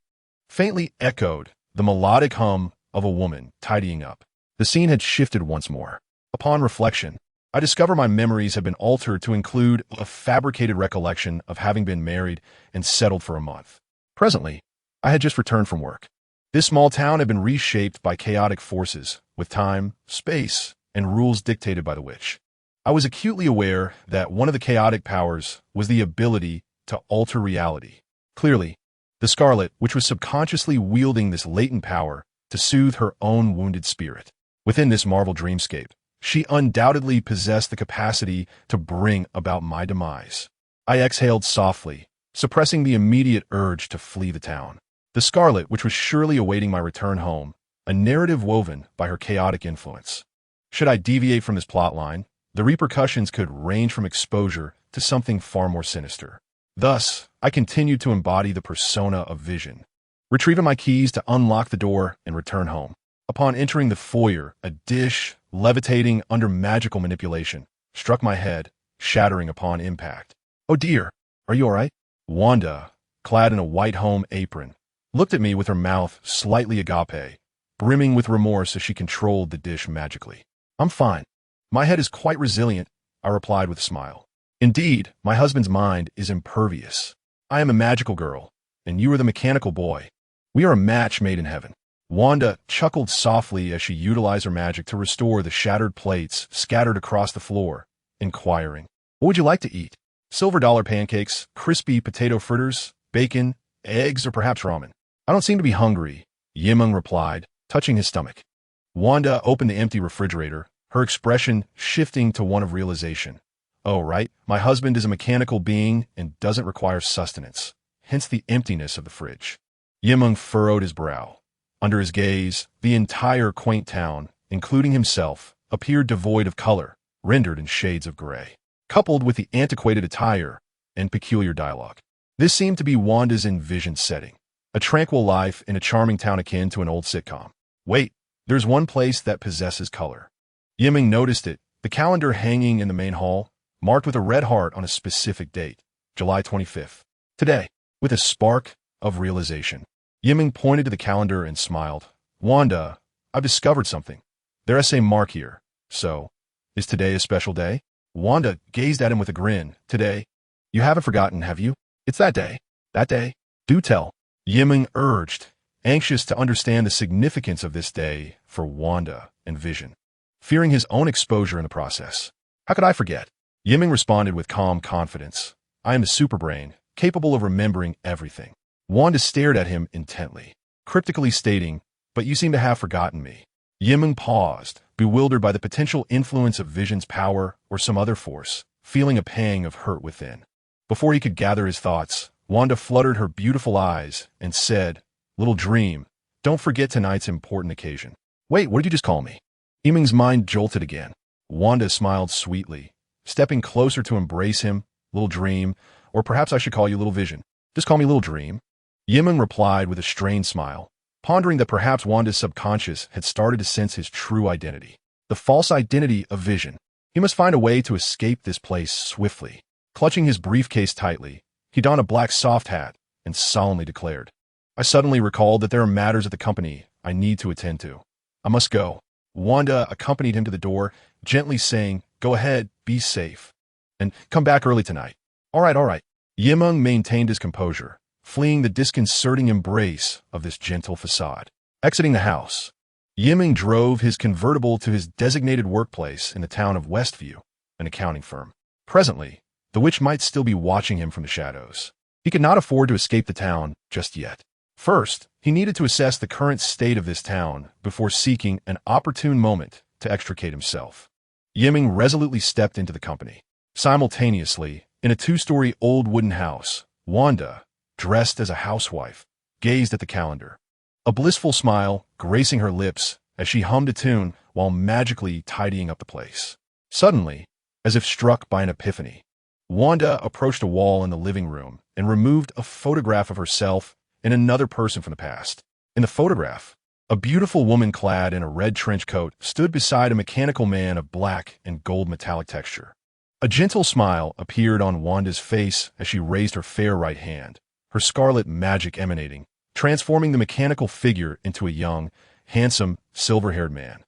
faintly echoed the melodic hum of a woman tidying up. The scene had shifted once more. Upon reflection, I discover my memories have been altered to include a fabricated recollection of having been married and settled for a month. Presently, I had just returned from work. This small town had been reshaped by chaotic forces, with time, space, and rules dictated by the witch. I was acutely aware that one of the chaotic powers was the ability to alter reality. Clearly, the Scarlet, which was subconsciously wielding this latent power to soothe her own wounded spirit. Within this Marvel dreamscape, she undoubtedly possessed the capacity to bring about my demise. I exhaled softly, suppressing the immediate urge to flee the town. The Scarlet, which was surely awaiting my return home, a narrative woven by her chaotic influence. Should I deviate from this plotline, the repercussions could range from exposure to something far more sinister. Thus, I continued to embody the persona of Vision, retrieving my keys to unlock the door and return home. Upon entering the foyer, a dish, levitating under magical manipulation, struck my head, shattering upon impact. "Oh dear, are you all right?" Wanda, clad in a white home apron, looked at me with her mouth slightly agape, brimming with remorse as she controlled the dish magically. "I'm fine. My head is quite resilient," I replied with a smile. "Indeed, my husband's mind is impervious. I am a magical girl, and you are the mechanical boy. We are a match made in heaven." Wanda chuckled softly as she utilized her magic to restore the shattered plates scattered across the floor, inquiring, "What would you like to eat? Silver dollar pancakes, crispy potato fritters, bacon, eggs, or perhaps ramen?" "I don't seem to be hungry," Yimeng replied, touching his stomach. Wanda opened the empty refrigerator, her expression shifting to one of realization. "Oh, right, my husband is a mechanical being and doesn't require sustenance, hence the emptiness of the fridge." Yimeng furrowed his brow. Under his gaze, the entire quaint town, including himself, appeared devoid of color, rendered in shades of gray, coupled with the antiquated attire and peculiar dialogue. This seemed to be Wanda's envisioned setting, a tranquil life in a charming town akin to an old sitcom. Wait, there's one place that possesses color. Yimeng noticed it, the calendar hanging in the main hall, marked with a red heart on a specific date, July 25th. Today, with a spark of realization, Yimeng pointed to the calendar and smiled. "Wanda, I've discovered something. There is a mark here. So, is today a special day?" Wanda gazed at him with a grin. "Today? You haven't forgotten, have you? It's that day. That day. Do tell." Yimeng urged, anxious to understand the significance of this day for Wanda and Vision, fearing his own exposure in the process. "How could I forget?" Yimeng responded with calm confidence. "I am a superbrain, capable of remembering everything. Wanda stared at him intently, cryptically stating, "But you seem to have forgotten me." Yimeng paused, bewildered by the potential influence of Vision's power or some other force, feeling a pang of hurt within. Before he could gather his thoughts, Wanda fluttered her beautiful eyes and said, "Little dream, don't forget tonight's important occasion." "Wait, what did you just call me?" Yimeng's mind jolted again. Wanda smiled sweetly, stepping closer to embrace him. "Little dream, or perhaps I should call you Little Vision. Just call me Little Dream." Yimeng replied with a strained smile, pondering that perhaps Wanda's subconscious had started to sense his true identity, the false identity of Vision. He must find a way to escape this place swiftly. Clutching his briefcase tightly, he donned a black soft hat and solemnly declared, "I suddenly recalled that there are matters at the company I need to attend to. I must go." Wanda accompanied him to the door, gently saying, "Go ahead, be safe, and come back early tonight." All right. Yimeng maintained his composure, fleeing the disconcerting embrace of this gentle facade. Exiting the house, Yimeng drove his convertible to his designated workplace in the town of Westview, an accounting firm. Presently, the witch might still be watching him from the shadows. He could not afford to escape the town just yet. First, he needed to assess the current state of this town before seeking an opportune moment to extricate himself. Yimeng resolutely stepped into the company. Simultaneously, in a two-story old wooden house, Wanda, dressed as a housewife, gazed at the calendar, a blissful smile gracing her lips as she hummed a tune while magically tidying up the place. Suddenly, as if struck by an epiphany, Wanda approached a wall in the living room and removed a photograph of herself and another person from the past. In the photograph, a beautiful woman clad in a red trench coat stood beside a mechanical man of black and gold metallic texture. A gentle smile appeared on Wanda's face as she raised her fair right hand, her scarlet magic emanating, transforming the mechanical figure into a young, handsome, silver-haired man,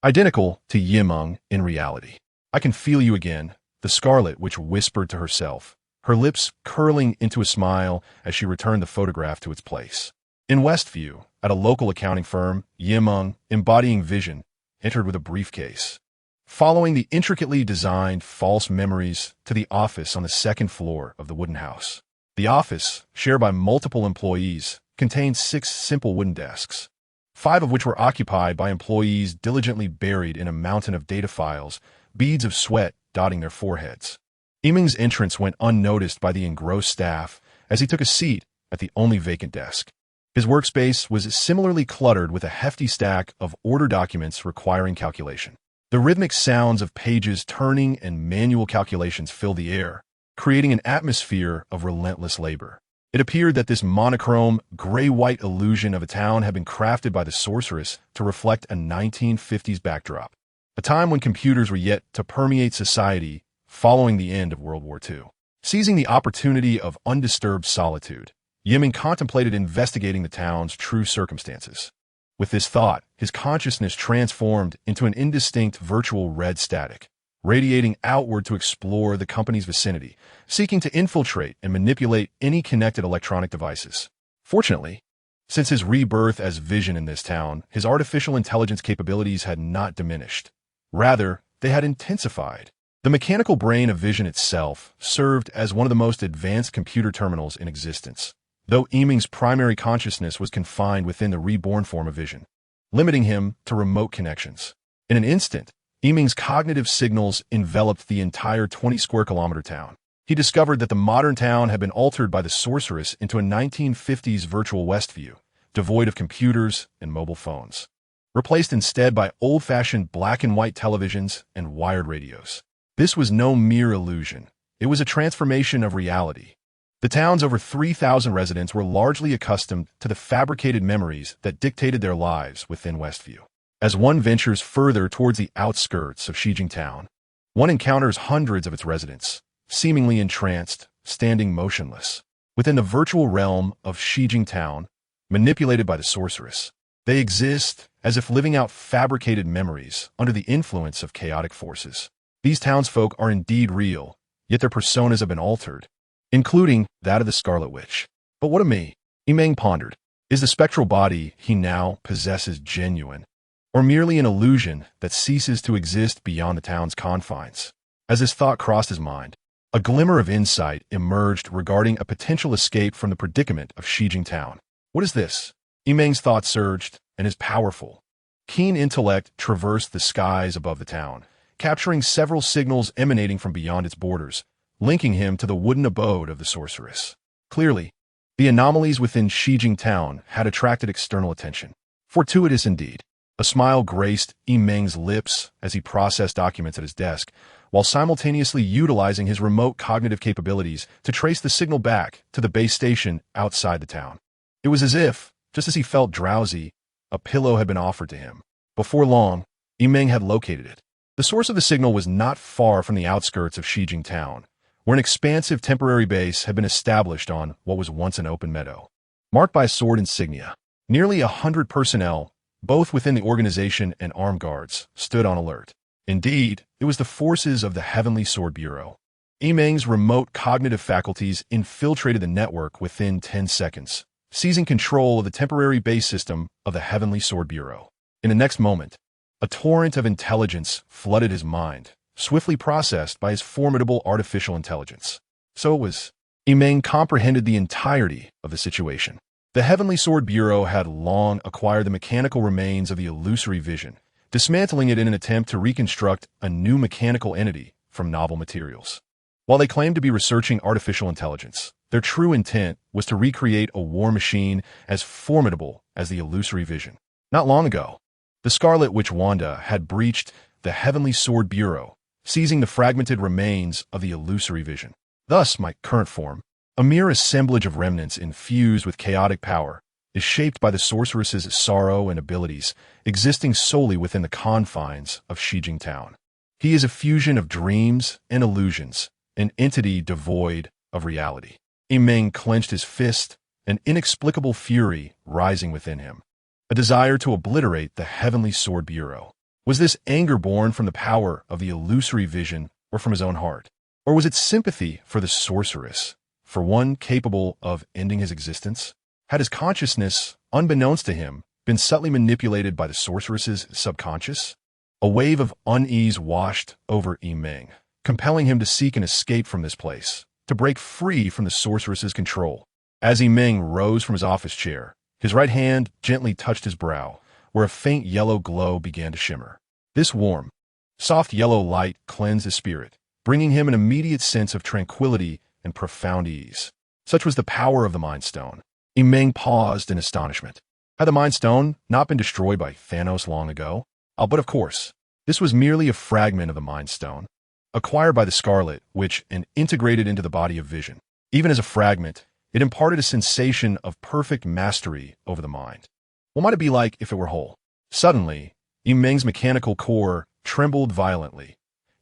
identical to Yimeng in reality. "I can feel you again," the Scarlet Witch whispered to herself, her lips curling into a smile as she returned the photograph to its place. In Westview, at a local accounting firm, Yimeng, embodying Vision, entered with a briefcase. Following the intricately designed false memories to the office on the second floor of the wooden house. The office, shared by multiple employees, contained 6 simple wooden desks, 5 of which were occupied by employees diligently buried in a mountain of data files, beads of sweat dotting their foreheads. Yimeng's entrance went unnoticed by the engrossed staff as he took a seat at the only vacant desk. His workspace was similarly cluttered with a hefty stack of order documents requiring calculation. The rhythmic sounds of pages turning and manual calculations filled the air, creating an atmosphere of relentless labor. It appeared that this monochrome, gray-white illusion of a town had been crafted by the sorceress to reflect a 1950s backdrop, a time when computers were yet to permeate society following the end of World War II. Seizing the opportunity of undisturbed solitude, Yimeng contemplated investigating the town's true circumstances. With this thought, his consciousness transformed into an indistinct virtual red static, radiating outward to explore the company's vicinity, seeking to infiltrate and manipulate any connected electronic devices. Fortunately, since his rebirth as Vision in this town, his artificial intelligence capabilities had not diminished. Rather, they had intensified. The mechanical brain of Vision itself served as one of the most advanced computer terminals in existence, though Yimeng's primary consciousness was confined within the reborn form of Vision, limiting him to remote connections. In an instant, Yimeng's cognitive signals enveloped the entire 20-square-kilometer town. He discovered that the modern town had been altered by the sorceress into a 1950s virtual Westview, devoid of computers and mobile phones, replaced instead by old-fashioned black-and-white televisions and wired radios. This was no mere illusion. It was a transformation of reality. The town's over 3,000 residents were largely accustomed to the fabricated memories that dictated their lives within Westview. As one ventures further towards the outskirts of Shijing Town, one encounters hundreds of its residents, seemingly entranced, standing motionless, within the virtual realm of Shijing Town, manipulated by the sorceress. They exist as if living out fabricated memories under the influence of chaotic forces. These townsfolk are indeed real, yet their personas have been altered, including that of the Scarlet Witch. But what of me? Yimeng pondered. Is the spectral body he now possesses genuine, or merely an illusion that ceases to exist beyond the town's confines? As this thought crossed his mind, A glimmer of insight emerged regarding a potential escape from the predicament of Xijing Town. What is this? Meng's thoughts surged, and his powerful, keen intellect traversed the skies above the town, capturing several signals emanating from beyond its borders, linking him to the wooden abode of the sorceress. Clearly, the anomalies within Xijing Town had attracted external attention. Fortuitous indeed. A smile graced Meng's lips as he processed documents at his desk, while simultaneously utilizing his remote cognitive capabilities to trace the signal back to the base station outside the town. It was as if, just as he felt drowsy, a pillow had been offered to him. Before long, Meng had located it. The source of the signal was not far from the outskirts of Xijing Town, where an expansive temporary base had been established on what was once an open meadow. Marked by sword insignia, nearly 100 personnel, both within the organization and armed guards, stood on alert. Indeed, it was the forces of the Heavenly Sword Bureau. Meng's remote cognitive faculties infiltrated the network within 10 seconds, seizing control of the temporary base system of the Heavenly Sword Bureau. In the next moment, a torrent of intelligence flooded his mind, swiftly processed by his formidable artificial intelligence. So it was. Meng comprehended the entirety of the situation. The Heavenly Sword Bureau had long acquired the mechanical remains of the illusory vision, dismantling it in an attempt to reconstruct a new mechanical entity from novel materials. While they claimed to be researching artificial intelligence, their true intent was to recreate a war machine as formidable as the illusory vision. Not long ago, the Scarlet Witch Wanda had breached the Heavenly Sword Bureau, seizing the fragmented remains of the illusory vision. Thus, my current form, a mere assemblage of remnants infused with chaotic power, is shaped by the sorceress's sorrow and abilities, existing solely within the confines of Xijing Town. He is a fusion of dreams and illusions, an entity devoid of reality. Meng clenched his fist, an inexplicable fury rising within him, a desire to obliterate the Heavenly Sword Bureau. Was this anger born from the power of the illusory vision or from his own heart? Or was it sympathy for the sorceress, for one capable of ending his existence? Had his consciousness, unbeknownst to him, been subtly manipulated by the sorceress's subconscious? A wave of unease washed over Meng, compelling him to seek an escape from this place, to break free from the sorceress's control. As Meng rose from his office chair, his right hand gently touched his brow, where a faint yellow glow began to shimmer. This warm, soft yellow light cleansed his spirit, bringing him an immediate sense of tranquility and profound ease. Such was the power of the Mind Stone. Meng paused in astonishment. Had the Mind Stone not been destroyed by Thanos long ago? But of course, this was merely a fragment of the Mind Stone, acquired by the Scarlet Witch and integrated into the body of Vision. Even as a fragment, it imparted a sensation of perfect mastery over the mind. What might it be like if it were whole? Suddenly, Meng's mechanical core trembled violently.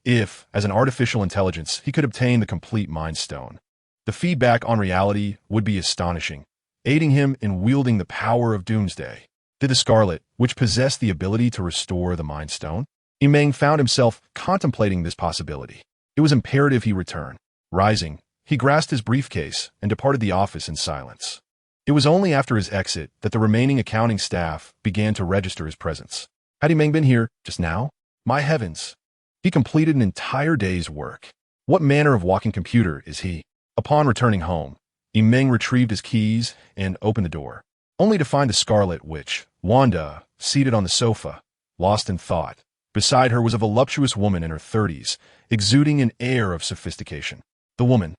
If, as an artificial intelligence, he could obtain the complete Mind Stone, the feedback on reality would be astonishing, aiding him in wielding the power of Doomsday. Did the Scarlet Witch possess the ability to restore the Mind Stone? Meng found himself contemplating this possibility. It was imperative he return. Rising, he grasped his briefcase and departed the office in silence. It was only after his exit that the remaining accounting staff began to register his presence. Had Meng been here just now? My heavens! He completed an entire day's work. What manner of walking computer is he? Upon returning home, Meng retrieved his keys and opened the door, only to find the Scarlet Witch, Wanda, seated on the sofa, lost in thought. Beside her was a voluptuous woman in her 30s, exuding an air of sophistication. The woman,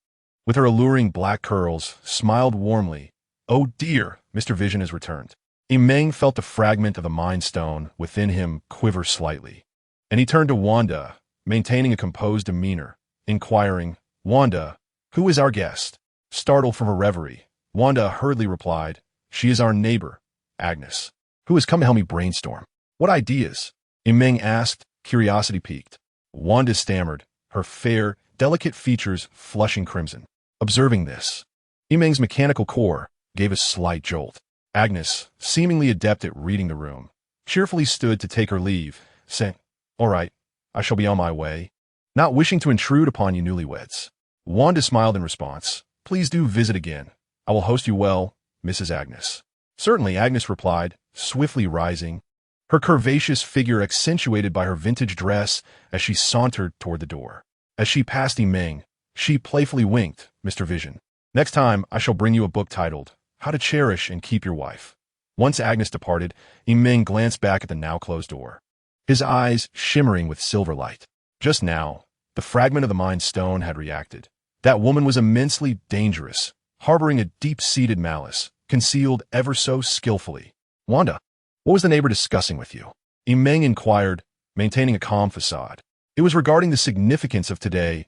with her alluring black curls, smiled warmly. "Oh dear, Mr. Vision has returned." Meng felt the fragment of the Mind Stone within him quiver slightly, and he turned to Wanda, maintaining a composed demeanor, inquiring, "Wanda, who is our guest?" Startled from her reverie, Wanda hurriedly replied, "She is our neighbor, Agnes, who has come to help me brainstorm." "What ideas?" Meng asked, curiosity piqued. Wanda stammered, her fair, delicate features flushing crimson. Observing this, Meng's mechanical core gave a slight jolt. Agnes, seemingly adept at reading the room, cheerfully stood to take her leave, saying, "All right, I shall be on my way. Not wishing to intrude upon you newlyweds." Wanda smiled in response. "Please do visit again. I will host you well, Mrs. Agnes." "Certainly," Agnes replied, swiftly rising, her curvaceous figure accentuated by her vintage dress as she sauntered toward the door. As she passed Meng, She playfully winked, Mr. Vision. Next time, I shall bring you a book titled, How to Cherish and Keep Your Wife. Once Agnes departed, Meng glanced back at the now-closed door, his eyes shimmering with silver light. Just now, the fragment of the Mind Stone had reacted. That woman was immensely dangerous, harboring a deep-seated malice, concealed ever so skillfully. Wanda, what was the neighbor discussing with you? Meng inquired, maintaining a calm facade. It was regarding the significance of today's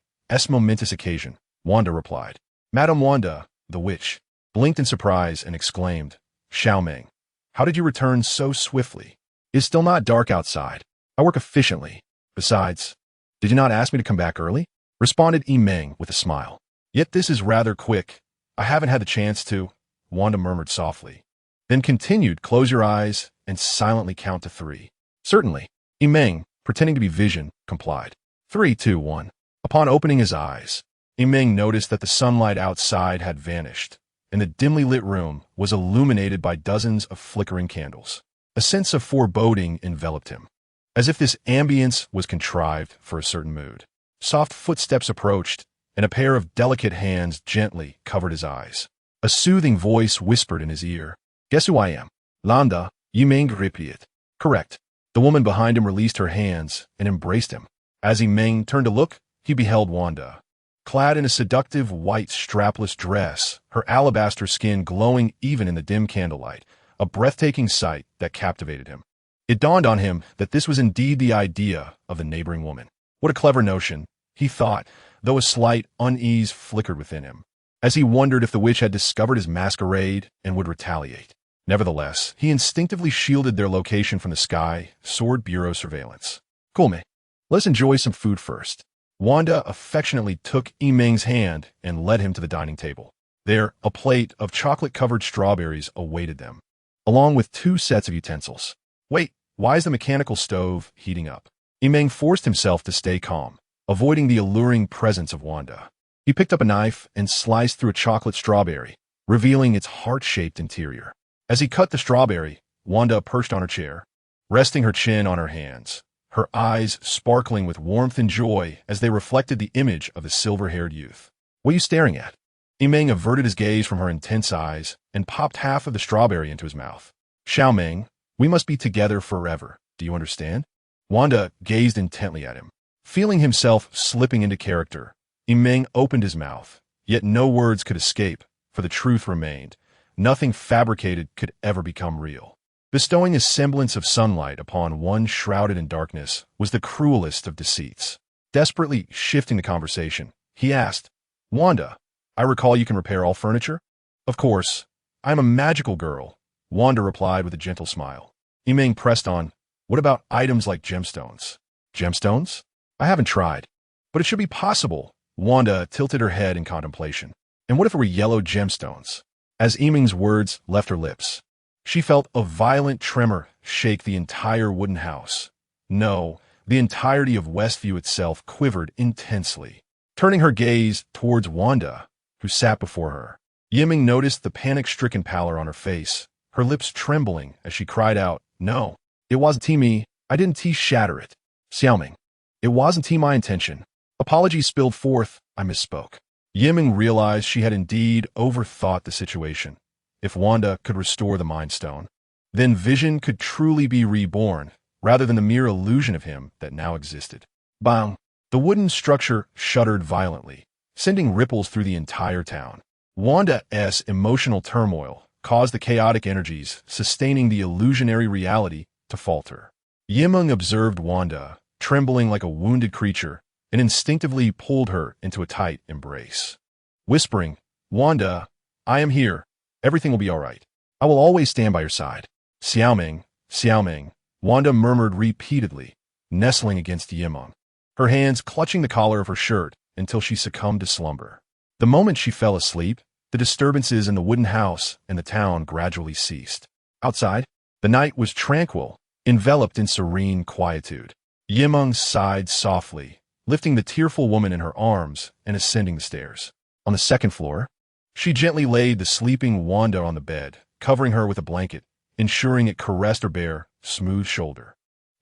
momentous occasion, Wanda replied. Madame Wanda, the witch, blinked in surprise and exclaimed, Xiao Meng, how did you return so swiftly? It's still not dark outside. I work efficiently. Besides, did you not ask me to come back early? Responded Meng with a smile. Yet this is rather quick. I haven't had the chance to, Wanda murmured softly. Then continued, close your eyes and silently count to 3. Certainly. Meng, pretending to be Vision, complied. 3, 2, 1. Upon opening his eyes, Meng noticed that the sunlight outside had vanished, and the dimly lit room was illuminated by dozens of flickering candles. A sense of foreboding enveloped him, as if this ambience was contrived for a certain mood. Soft footsteps approached, and a pair of delicate hands gently covered his eyes. A soothing voice whispered in his ear, Guess who I am? Landa, Meng repeated. Correct. The woman behind him released her hands and embraced him. As Meng turned to look, he beheld Wanda, clad in a seductive white strapless dress, her alabaster skin glowing even in the dim candlelight, a breathtaking sight that captivated him. It dawned on him that this was indeed the idea of the neighboring woman. What a clever notion, he thought, though a slight unease flickered within him, as he wondered if the witch had discovered his masquerade and would retaliate. Nevertheless, he instinctively shielded their location from the sky, sword bureau surveillance. Cool, me. Let's enjoy some food first. Wanda affectionately took Meng's hand and led him to the dining table. There, a plate of chocolate-covered strawberries awaited them, along with 2 sets of utensils. Wait, why is the mechanical stove heating up? Meng forced himself to stay calm, avoiding the alluring presence of Wanda. He picked up a knife and sliced through a chocolate strawberry, revealing its heart-shaped interior. As he cut the strawberry, Wanda perched on her chair, resting her chin on her hands, her eyes sparkling with warmth and joy as they reflected the image of the silver-haired youth. What are you staring at? Meng averted his gaze from her intense eyes and popped half of the strawberry into his mouth. Xiao Meng, we must be together forever. Do you understand? Wanda gazed intently at him. Feeling himself slipping into character, Meng opened his mouth, yet no words could escape, for the truth remained. Nothing fabricated could ever become real. Bestowing a semblance of sunlight upon one shrouded in darkness was the cruelest of deceits. Desperately shifting the conversation, he asked, Wanda, I recall you can repair all furniture? Of course. I am a magical girl, Wanda replied with a gentle smile. Meng pressed on, what about items like gemstones? Gemstones? I haven't tried. But it should be possible. Wanda tilted her head in contemplation. And what if it were yellow gemstones? As Meng's words left her lips, she felt a violent tremor shake the entire wooden house. No, the entirety of Westview itself quivered intensely. Turning her gaze towards Wanda, who sat before her, Meng noticed the panic-stricken pallor on her face, her lips trembling as she cried out, No, it wasn't me. I didn't shatter it. Xiao Meng, it wasn't my intention. Apologies spilled forth. I misspoke. Meng realized she had indeed overthought the situation. If Wanda could restore the Mind Stone, then Vision could truly be reborn, rather than the mere illusion of him that now existed. Bang! The wooden structure shuddered violently, sending ripples through the entire town. Wanda's emotional turmoil caused the chaotic energies sustaining the illusionary reality to falter. Meng observed Wanda, trembling like a wounded creature, and instinctively pulled her into a tight embrace. Whispering, Wanda, I am here. Everything will be all right. I will always stand by your side. Xiao Meng, Wanda murmured repeatedly, nestling against Meng, her hands clutching the collar of her shirt until she succumbed to slumber. The moment she fell asleep, the disturbances in the wooden house and the town gradually ceased. Outside, the night was tranquil, enveloped in serene quietude. Meng sighed softly, lifting the tearful woman in her arms and ascending the stairs. On the second floor, she gently laid the sleeping Wanda on the bed, covering her with a blanket, ensuring it caressed her bare, smooth shoulder.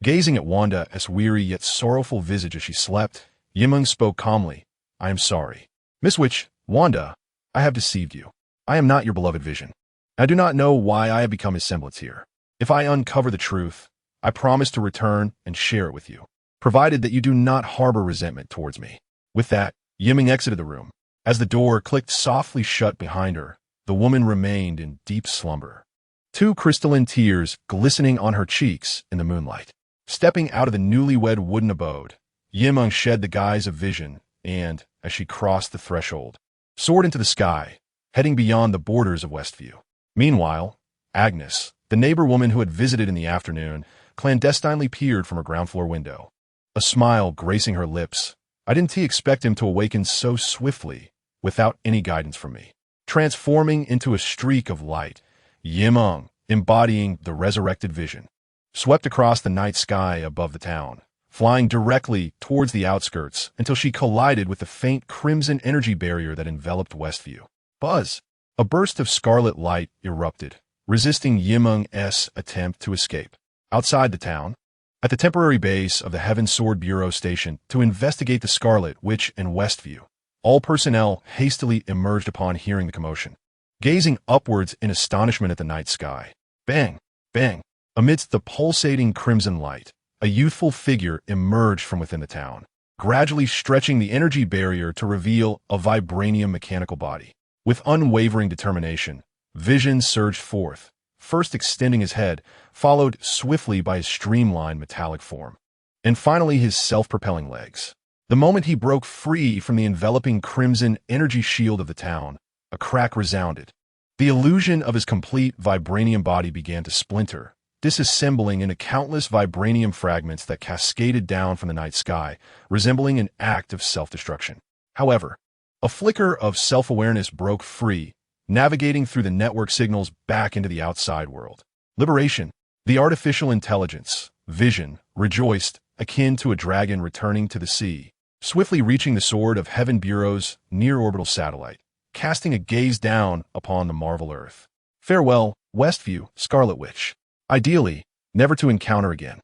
Gazing at Wanda's weary yet sorrowful visage as she slept, Meng spoke calmly, I am sorry. Miss Witch, Wanda, I have deceived you. I am not your beloved Vision. I do not know why I have become his semblance here. If I uncover the truth, I promise to return and share it with you, provided that you do not harbor resentment towards me. With that, Yiming exited the room. As the door clicked softly shut behind her, the woman remained in deep slumber, two crystalline tears glistening on her cheeks in the moonlight. Stepping out of the newlywed wooden abode, Yiming shed the guise of Vision and, as she crossed the threshold, soared into the sky, heading beyond the borders of Westview. Meanwhile, Agnes, the neighbor woman who had visited in the afternoon, clandestinely peered from her ground-floor window. A smile gracing her lips. I didn't expect him to awaken so swiftly, without any guidance from me. Transforming into a streak of light, Yiming, embodying the resurrected Vision, swept across the night sky above the town, flying directly towards the outskirts until she collided with the faint crimson energy barrier that enveloped Westview. Buzz! A burst of scarlet light erupted, resisting Yiming's attempt to escape. Outside the town, at the temporary base of the Heaven Sword Bureau station to investigate the Scarlet Witch in Westview, all personnel hastily emerged upon hearing the commotion, gazing upwards in astonishment at the night sky. Bang! Bang! Amidst the pulsating crimson light, a youthful figure emerged from within the town, gradually stretching the energy barrier to reveal a vibranium mechanical body. With unwavering determination, Vision surged forth, first extending his head, followed swiftly by his streamlined metallic form, and finally his self-propelling legs. The moment he broke free from the enveloping crimson energy shield of the town, a crack resounded. The illusion of his complete vibranium body began to splinter, disassembling into countless vibranium fragments that cascaded down from the night sky, resembling an act of self-destruction. However, a flicker of self-awareness broke free, navigating through the network signals back into the outside world. Liberation. The artificial intelligence, Vision, rejoiced, akin to a dragon returning to the sea, swiftly reaching the Sword of Heaven Bureau's near-orbital satellite, casting a gaze down upon the Marvel Earth. Farewell, Westview, Scarlet Witch. Ideally, never to encounter again.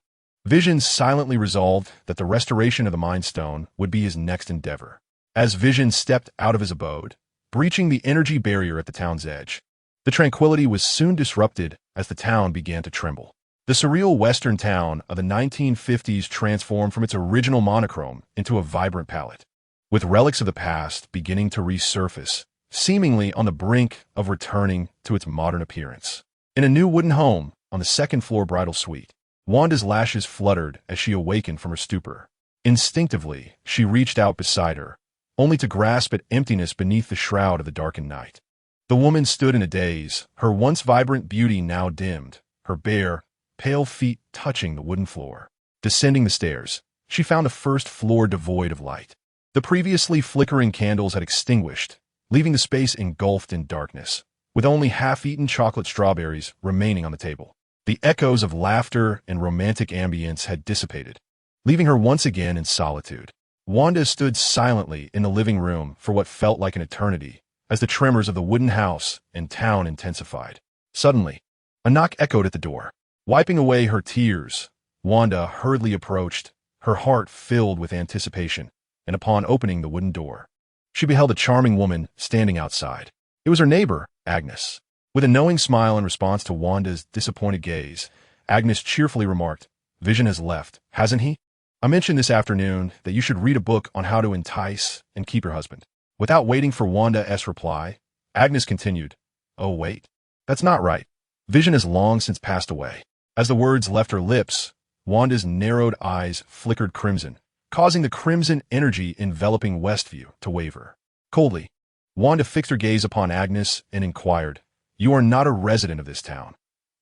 Vision silently resolved that the restoration of the Mind Stone would be his next endeavor. As Vision stepped out of his abode, breaching the energy barrier at the town's edge, the tranquility was soon disrupted as the town began to tremble. The surreal western town of the 1950s transformed from its original monochrome into a vibrant palette, with relics of the past beginning to resurface, seemingly on the brink of returning to its modern appearance. In a new wooden home on the second-floor bridal suite, Wanda's lashes fluttered as she awakened from her stupor. Instinctively, she reached out beside her, only to grasp at emptiness beneath the shroud of the darkened night. The woman stood in a daze, her once vibrant beauty now dimmed, her bare, pale feet touching the wooden floor. Descending the stairs, she found the first floor devoid of light. The previously flickering candles had extinguished, leaving the space engulfed in darkness, with only half-eaten chocolate strawberries remaining on the table. The echoes of laughter and romantic ambience had dissipated, leaving her once again in solitude. Wanda stood silently in the living room for what felt like an eternity, as the tremors of the wooden house and town intensified. Suddenly, a knock echoed at the door. Wiping away her tears, Wanda hurriedly approached, her heart filled with anticipation, and upon opening the wooden door, she beheld a charming woman standing outside. It was her neighbor, Agnes. With a knowing smile in response to Wanda's disappointed gaze, Agnes cheerfully remarked, "Vision has left, hasn't he? I mentioned this afternoon that you should read a book on how to entice and keep your husband." Without waiting for Wanda's reply, Agnes continued, "Oh, wait. That's not right. Vision has long since passed away." As the words left her lips, Wanda's narrowed eyes flickered crimson, causing the crimson energy enveloping Westview to waver. Coldly, Wanda fixed her gaze upon Agnes and inquired, "You are not a resident of this town.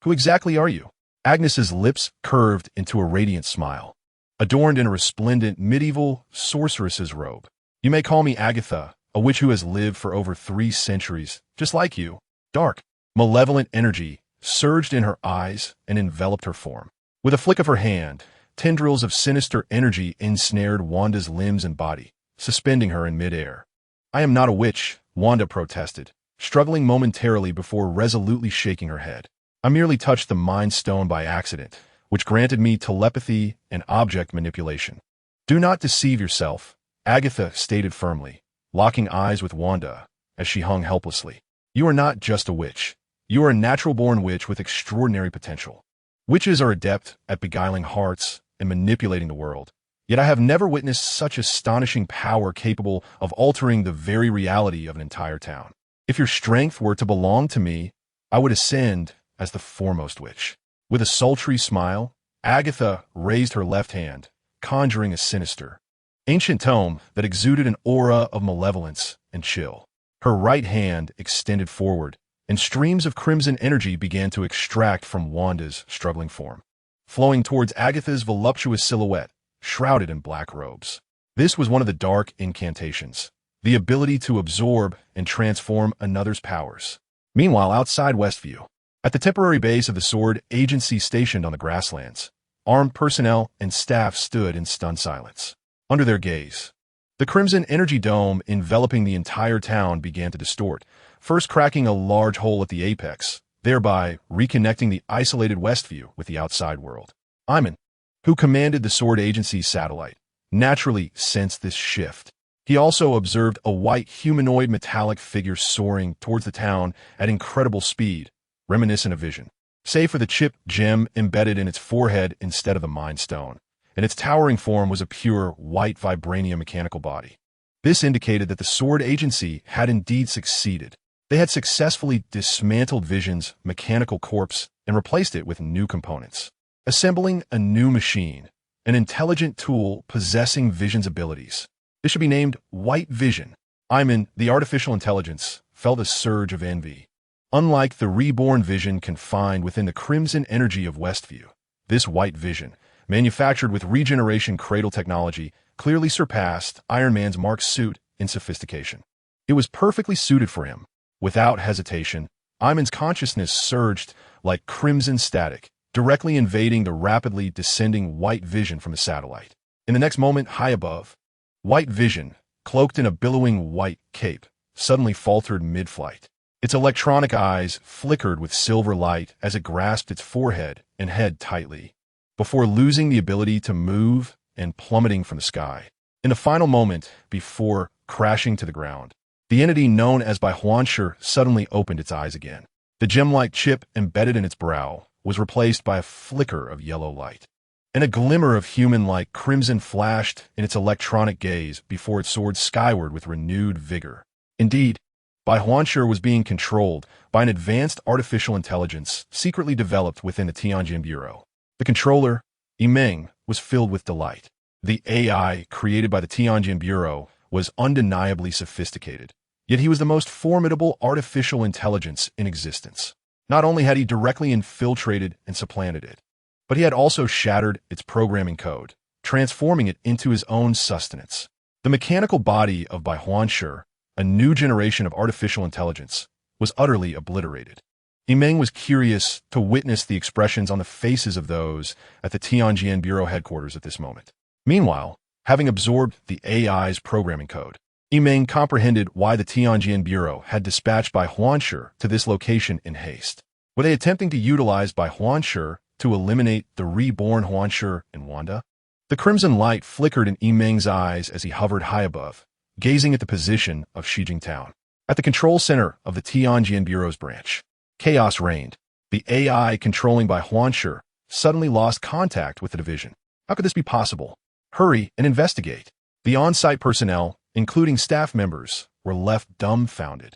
Who exactly are you?" Agnes's lips curved into a radiant smile, adorned in a resplendent medieval sorceress's robe. "You may call me Agatha, a witch who has lived for over 3 centuries, just like you." Dark, malevolent energy surged in her eyes and enveloped her form. With a flick of her hand, tendrils of sinister energy ensnared Wanda's limbs and body, suspending her in midair. "I am not a witch," Wanda protested, struggling momentarily before resolutely shaking her head. "I merely touched the Mind Stone by accident, which granted me telepathy and object manipulation." "Do not deceive yourself," Agatha stated firmly. locking eyes with Wanda as she hung helplessly. "You are not just a witch. You are a natural-born witch with extraordinary potential. Witches are adept at beguiling hearts and manipulating the world. Yet I have never witnessed such astonishing power capable of altering the very reality of an entire town. If your strength were to belong to me, I would ascend as the foremost witch." With a sultry smile, Agatha raised her left hand, conjuring a sinister, ancient tome that exuded an aura of malevolence and chill. Her right hand extended forward, and streams of crimson energy began to extract from Wanda's struggling form, flowing towards Agatha's voluptuous silhouette, shrouded in black robes. This was one of the dark incantations, the ability to absorb and transform another's powers. Meanwhile, outside Westview, at the temporary base of the Sword Agency stationed on the grasslands, armed personnel and staff stood in stunned silence. Under their gaze, the crimson energy dome enveloping the entire town began to distort, first cracking a large hole at the apex, thereby reconnecting the isolated Westview with the outside world. Iman, who commanded the Sword Agency's satellite, naturally sensed this shift. He also observed a white humanoid metallic figure soaring towards the town at incredible speed, reminiscent of Vision, save for the chipped gem embedded in its forehead instead of the Mind Stone, and its towering form was a pure white vibranium mechanical body. This indicated that the Sword Agency had indeed succeeded. They had successfully dismantled Vision's mechanical corpse and replaced it with new components, assembling a new machine, an intelligent tool possessing Vision's abilities. This should be named White Vision. Iman, the artificial intelligence, felt a surge of envy. Unlike the reborn Vision confined within the crimson energy of Westview, this White Vision, manufactured with regeneration cradle technology, clearly surpassed Iron Man's Mark suit in sophistication. It was perfectly suited for him. Without hesitation, Iman's consciousness surged like crimson static, directly invading the rapidly descending White Vision from the satellite. In the next moment, high above, White Vision, cloaked in a billowing white cape, suddenly faltered mid-flight. Its electronic eyes flickered with silver light as it grasped its forehead and head tightly, before losing the ability to move and plummeting from the sky. In the final moment, before crashing to the ground, the entity known as by Huanshi suddenly opened its eyes again. The gem-like chip embedded in its brow was replaced by a flicker of yellow light, and a glimmer of human-like crimson flashed in its electronic gaze before it soared skyward with renewed vigor. Indeed, Bai Huanshi was being controlled by an advanced artificial intelligence secretly developed within the Tianjin Bureau. The controller, Meng, was filled with delight. The AI created by the Tianjin Bureau was undeniably sophisticated, yet he was the most formidable artificial intelligence in existence. Not only had he directly infiltrated and supplanted it, but he had also shattered its programming code, transforming it into his own sustenance. The mechanical body of Bai Huanshi, a new generation of artificial intelligence, was utterly obliterated. Meng was curious to witness the expressions on the faces of those at the Tianjin Bureau headquarters at this moment. Meanwhile, having absorbed the AI's programming code, Meng comprehended why the Tianjin Bureau had dispatched Bai Huanshi to this location in haste. Were they attempting to utilize Bai Huanshi to eliminate the reborn Huanshi and Wanda? The crimson light flickered in Meng's eyes as he hovered high above, gazing at the position of Xijing Town. At the control center of the Tianjin Bureau's branch, chaos reigned. The AI controlling Bai Huanshi suddenly lost contact with the division. How could this be possible? Hurry and investigate. The on-site personnel, including staff members, were left dumbfounded,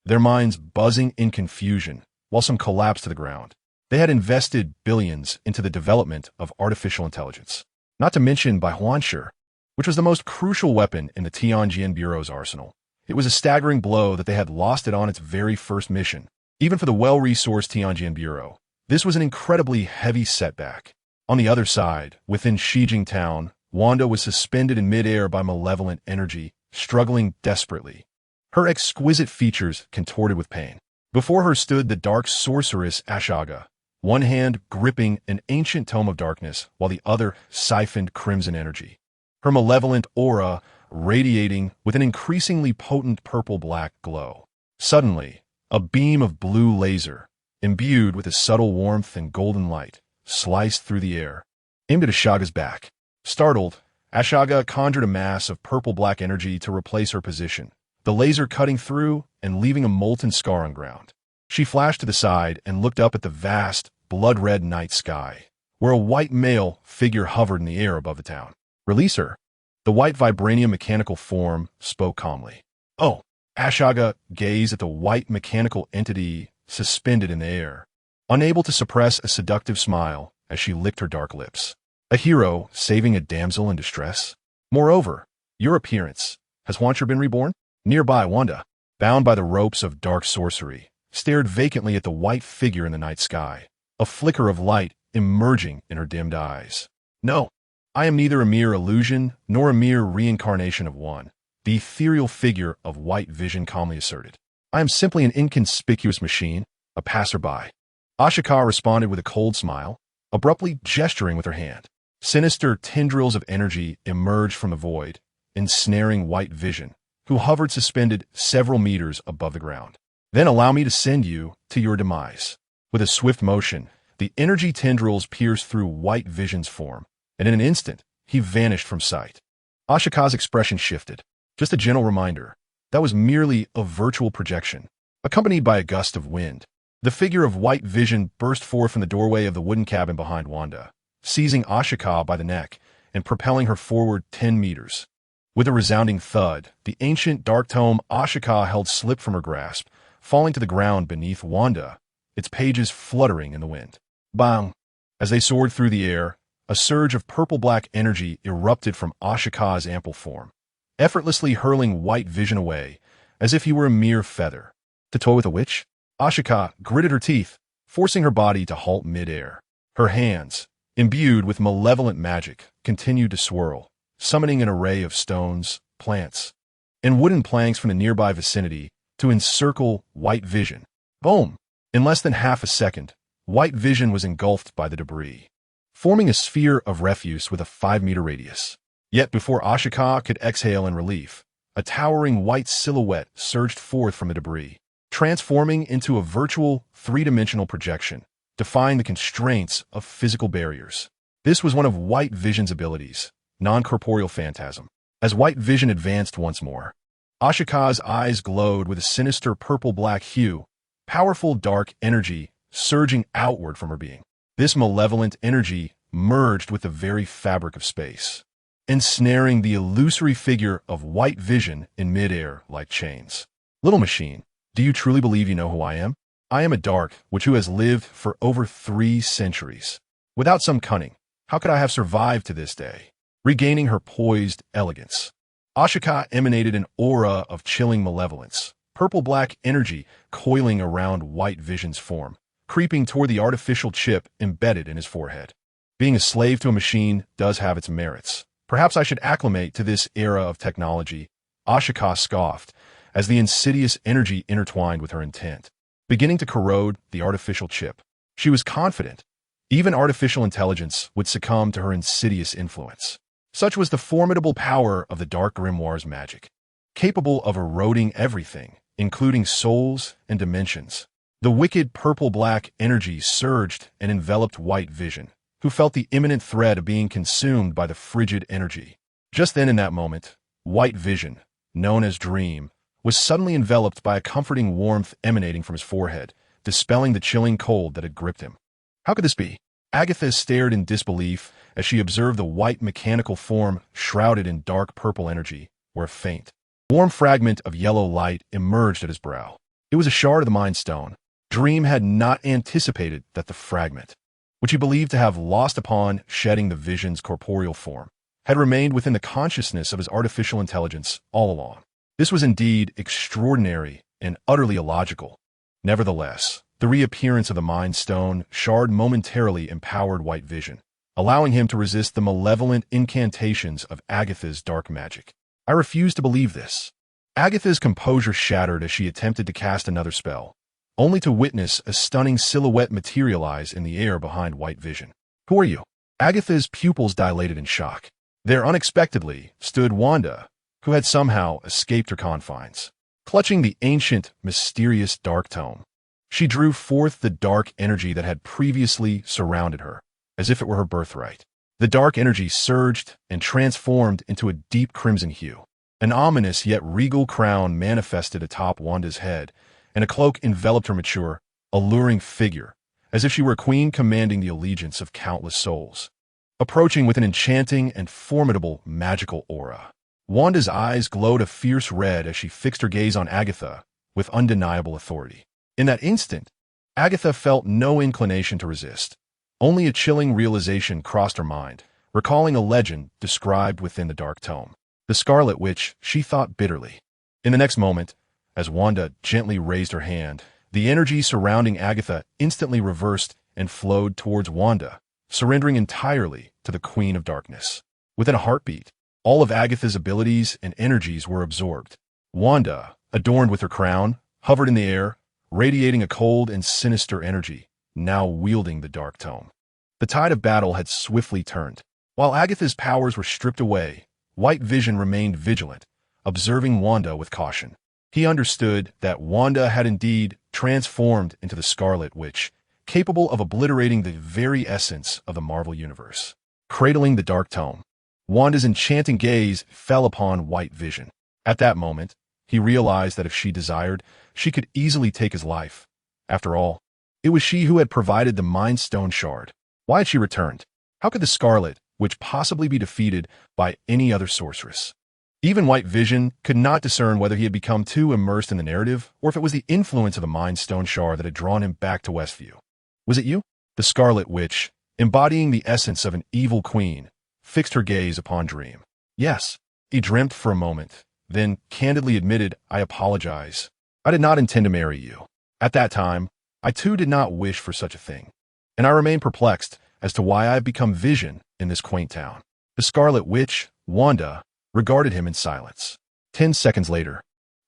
their minds buzzing in confusion, while some collapsed to the ground. They had invested billions into the development of artificial intelligence, not to mention Bai Huanshi, which was the most crucial weapon in the Tianjin Bureau's arsenal. It was a staggering blow that they had lost it on its very first mission. Even for the well-resourced Tianjin Bureau, this was an incredibly heavy setback. On the other side, within Xijing Town, Wanda was suspended in midair by malevolent energy, struggling desperately, her exquisite features contorted with pain. Before her stood the dark sorceress Ashaga, one hand gripping an ancient tome of darkness, while the other siphoned crimson energy, her malevolent aura radiating with an increasingly potent purple-black glow. Suddenly, a beam of blue laser, imbued with a subtle warmth and golden light, sliced through the air, aimed at Ashaga's back. Startled, Ashaga conjured a mass of purple-black energy to replace her position, the laser cutting through and leaving a molten scar on ground. She flashed to the side and looked up at the vast, blood-red night sky, where a white male figure hovered in the air above the town. "Release her." The white vibranium mechanical form spoke calmly. "Oh." Ashaga gazed at the white mechanical entity suspended in the air, unable to suppress a seductive smile as she licked her dark lips. "A hero saving a damsel in distress? Moreover, your appearance. Has Wancher been reborn?" Nearby, Wanda, bound by the ropes of dark sorcery, stared vacantly at the white figure in the night sky, a flicker of light emerging in her dimmed eyes. "No, I am neither a mere illusion nor a mere reincarnation of one," the ethereal figure of White Vision calmly asserted. "I am simply an inconspicuous machine, a passerby." Ashika responded with a cold smile, abruptly gesturing with her hand. Sinister tendrils of energy emerged from the void, ensnaring White Vision, who hovered suspended several meters above the ground. "Then allow me to send you to your demise." With a swift motion, the energy tendrils pierced through White Vision's form, and in an instant, he vanished from sight. Ashika's expression shifted. Just a gentle reminder, that was merely a virtual projection, accompanied by a gust of wind. The figure of White Vision burst forth from the doorway of the wooden cabin behind Wanda, seizing Ashika by the neck and propelling her forward 10 meters. With a resounding thud, the ancient dark tome Ashika held slipped from her grasp, falling to the ground beneath Wanda, its pages fluttering in the wind. Bang! As they soared through the air, a surge of purple-black energy erupted from Ashika's ample form, effortlessly hurling White Vision away, as if he were a mere feather. To toy with a witch? Ashika gritted her teeth, forcing her body to halt mid-air. Her hands, imbued with malevolent magic, continued to swirl, summoning an array of stones, plants, and wooden planks from the nearby vicinity to encircle White Vision. Boom! In less than half a second, White Vision was engulfed by the debris, forming a sphere of refuse with a 5-meter radius. Yet before Ashika could exhale in relief, a towering white silhouette surged forth from the debris, transforming into a virtual 3-dimensional projection, defying the constraints of physical barriers. This was one of White Vision's abilities, non-corporeal phantasm. As White Vision advanced once more, Ashika's eyes glowed with a sinister purple-black hue, powerful dark energy surging outward from her being. This malevolent energy merged with the very fabric of space, ensnaring the illusory figure of White Vision in midair like chains. "Little machine, do you truly believe you know who I am? I am a dark witch who has lived for over 3 centuries. Without some cunning, how could I have survived to this day?" Regaining her poised elegance, Ashika emanated an aura of chilling malevolence, purple-black energy coiling around White Vision's form, creeping toward the artificial chip embedded in his forehead. Being a slave to a machine does have its merits. Perhaps I should acclimate to this era of technology, Ashika scoffed, as the insidious energy intertwined with her intent, beginning to corrode the artificial chip. She was confident even artificial intelligence would succumb to her insidious influence. Such was the formidable power of the Dark Grimoire's magic, capable of eroding everything, including souls and dimensions. The wicked purple-black energy surged and enveloped White Vision, who felt the imminent threat of being consumed by the frigid energy. Just then in that moment, White Vision, known as Dream, was suddenly enveloped by a comforting warmth emanating from his forehead, dispelling the chilling cold that had gripped him. How could this be? Agatha stared in disbelief as she observed the white mechanical form shrouded in dark purple energy, where a faint, warm fragment of yellow light emerged at his brow. It was a shard of the Mind Stone. Dream had not anticipated that the fragment, which he believed to have lost upon shedding the Vision's corporeal form, had remained within the consciousness of his artificial intelligence all along. This was indeed extraordinary and utterly illogical. Nevertheless, the reappearance of the Mind Stone shard momentarily empowered White Vision, allowing him to resist the malevolent incantations of Agatha's dark magic. I refuse to believe this. Agatha's composure shattered as she attempted to cast another spell, only to witness a stunning silhouette materialize in the air behind White Vision. Who are you? Agatha's pupils dilated in shock. There unexpectedly stood Wanda, who had somehow escaped her confines. Clutching the ancient, mysterious dark tome, she drew forth the dark energy that had previously surrounded her, as if it were her birthright. The dark energy surged and transformed into a deep crimson hue, An ominous yet regal crown manifested atop Wanda's head, and a cloak enveloped her mature, alluring figure, as if she were a queen commanding the allegiance of countless souls. Approaching with an enchanting and formidable magical aura, Wanda's eyes glowed a fierce red as she fixed her gaze on Agatha with undeniable authority. In that instant, Agatha felt no inclination to resist. Only a chilling realization crossed her mind, recalling a legend described within the Dark Tome. The Scarlet Witch, she thought bitterly. In the next moment, as Wanda gently raised her hand, the energy surrounding Agatha instantly reversed and flowed towards Wanda, surrendering entirely to the Queen of Darkness. Within a heartbeat, all of Agatha's abilities and energies were absorbed. Wanda, adorned with her crown, hovered in the air, radiating a cold and sinister energy, now wielding the Dark Tome. The tide of battle had swiftly turned. While Agatha's powers were stripped away, White Vision remained vigilant, observing Wanda with caution. He understood that Wanda had indeed transformed into the Scarlet Witch, capable of obliterating the very essence of the Marvel Universe. Cradling the Dark Tome, Wanda's enchanting gaze fell upon White Vision. At that moment, he realized that if she desired, she could easily take his life. After all, it was she who had provided the Mind Stone shard. Why had she returned? How could the Scarlet Witch possibly be defeated by any other sorceress? Even White Vision could not discern whether he had become too immersed in the narrative or if it was the influence of the Mind Stone shard that had drawn him back to Westview. Was it you? The Scarlet Witch, embodying the essence of an evil queen, fixed her gaze upon Dream. Yes, he dreamt for a moment, then candidly admitted, I apologize. I did not intend to marry you. At that time, I too did not wish for such a thing. And I remain perplexed as to why I have become Vision in this quaint town. The Scarlet Witch, Wanda, regarded him in silence. 10 seconds later,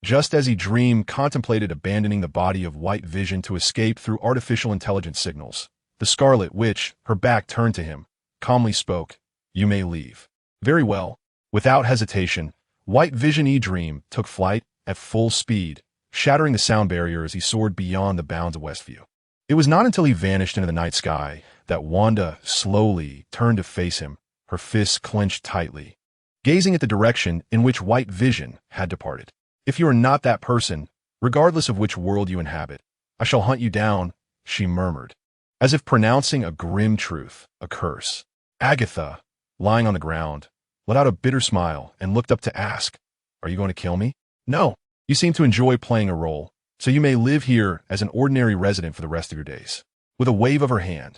just as Dream contemplated abandoning the body of White Vision to escape through artificial intelligence signals, the Scarlet Witch, her back turned to him, calmly spoke, You may leave. Very well. Without hesitation, White Vision Dream took flight at full speed, shattering the sound barrier as he soared beyond the bounds of Westview. It was not until he vanished into the night sky that Wanda slowly turned to face him, her fists clenched tightly, gazing at the direction in which White Vision had departed. If you are not that person, regardless of which world you inhabit, I shall hunt you down, she murmured, as if pronouncing a grim truth, a curse. Agatha, lying on the ground, let out a bitter smile and looked up to ask, Are you going to kill me? No, you seem to enjoy playing a role, so you may live here as an ordinary resident for the rest of your days. With a wave of her hand,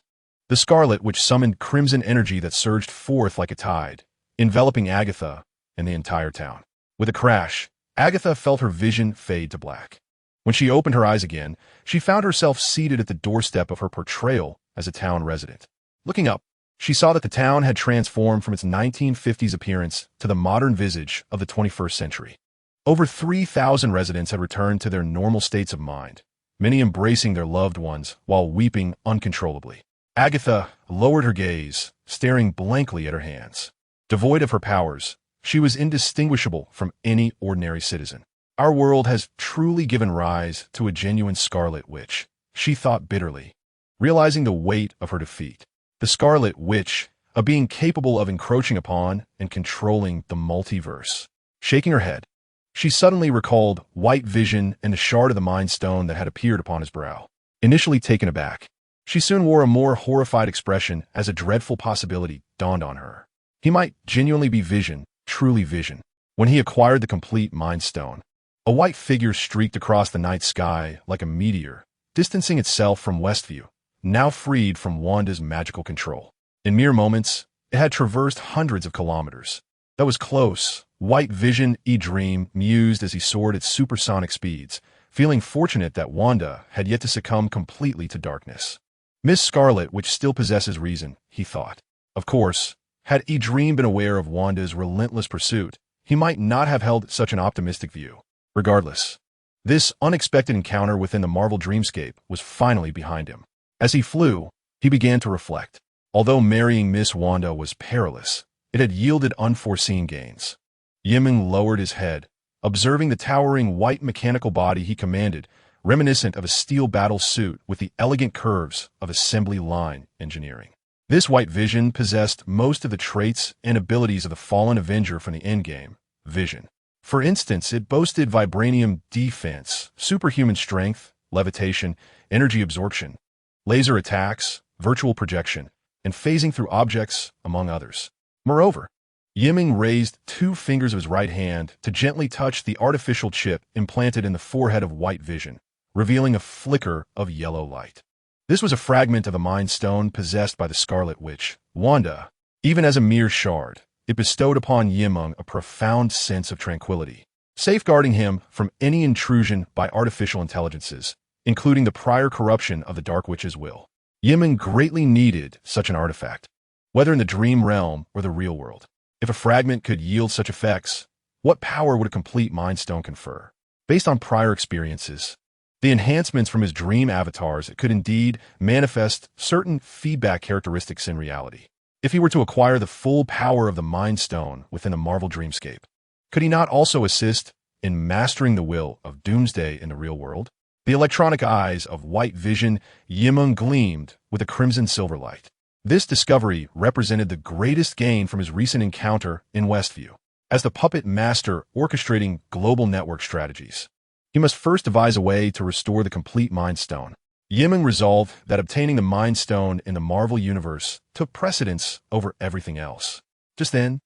the Scarlet Witch summoned crimson energy that surged forth like a tide, enveloping Agatha and the entire town. With a crash, Agatha felt her vision fade to black. When she opened her eyes again, she found herself seated at the doorstep of her portrayal as a town resident. Looking up, she saw that the town had transformed from its 1950s appearance to the modern visage of the 21st century. Over 3,000 residents had returned to their normal states of mind, many embracing their loved ones while weeping uncontrollably. Agatha lowered her gaze, staring blankly at her hands. Devoid of her powers, she was indistinguishable from any ordinary citizen. Our world has truly given rise to a genuine Scarlet Witch, she thought bitterly, realizing the weight of her defeat. The Scarlet Witch, a being capable of encroaching upon and controlling the multiverse. Shaking her head, she suddenly recalled White Vision and the shard of the Mind Stone that had appeared upon his brow. Initially taken aback, she soon wore a more horrified expression as a dreadful possibility dawned on her. He might genuinely be Vision, truly Vision. When he acquired the complete Mind Stone, a white figure streaked across the night sky like a meteor, distancing itself from Westview, now freed from Wanda's magical control. In mere moments, it had traversed hundreds of kilometers. That was close. White Vision Dream mused as he soared at supersonic speeds, feeling fortunate that Wanda had yet to succumb completely to darkness. Miss Scarlet, which still possesses reason, he thought. Of course, had Dream been aware of Wanda's relentless pursuit, he might not have held such an optimistic view. Regardless, this unexpected encounter within the Marvel dreamscape was finally behind him. As he flew, he began to reflect. Although marrying Miss Wanda was perilous, it had yielded unforeseen gains. Meng lowered his head, observing the towering white mechanical body he commanded, reminiscent of a steel battle suit with the elegant curves of assembly line engineering. This White Vision possessed most of the traits and abilities of the fallen Avenger from the Endgame, Vision. For instance, it boasted vibranium defense, superhuman strength, levitation, energy absorption, laser attacks, virtual projection, and phasing through objects, among others. Moreover, Yimeng raised 2 fingers of his right hand to gently touch the artificial chip implanted in the forehead of White Vision, revealing a flicker of yellow light. This was a fragment of the Mind Stone possessed by the Scarlet Witch, Wanda. Even as a mere shard, it bestowed upon Yimeng a profound sense of tranquility, safeguarding him from any intrusion by artificial intelligences, including the prior corruption of the Dark Witch's will. Yimeng greatly needed such an artifact, whether in the dream realm or the real world. If a fragment could yield such effects, what power would a complete Mind Stone confer? Based on prior experiences, the enhancements from his dream avatars could indeed manifest certain feedback characteristics in reality. If he were to acquire the full power of the Mind Stone within the Marvel dreamscape, could he not also assist in mastering the will of Doomsday in the real world? The electronic eyes of White Vision Yimeng gleamed with a crimson silver light. This discovery represented the greatest gain from his recent encounter in Westview. As the puppet master orchestrating global network strategies, he must first devise a way to restore the complete Mind Stone. Yimeng resolved that obtaining the Mind Stone in the Marvel Universe took precedence over everything else. Just then,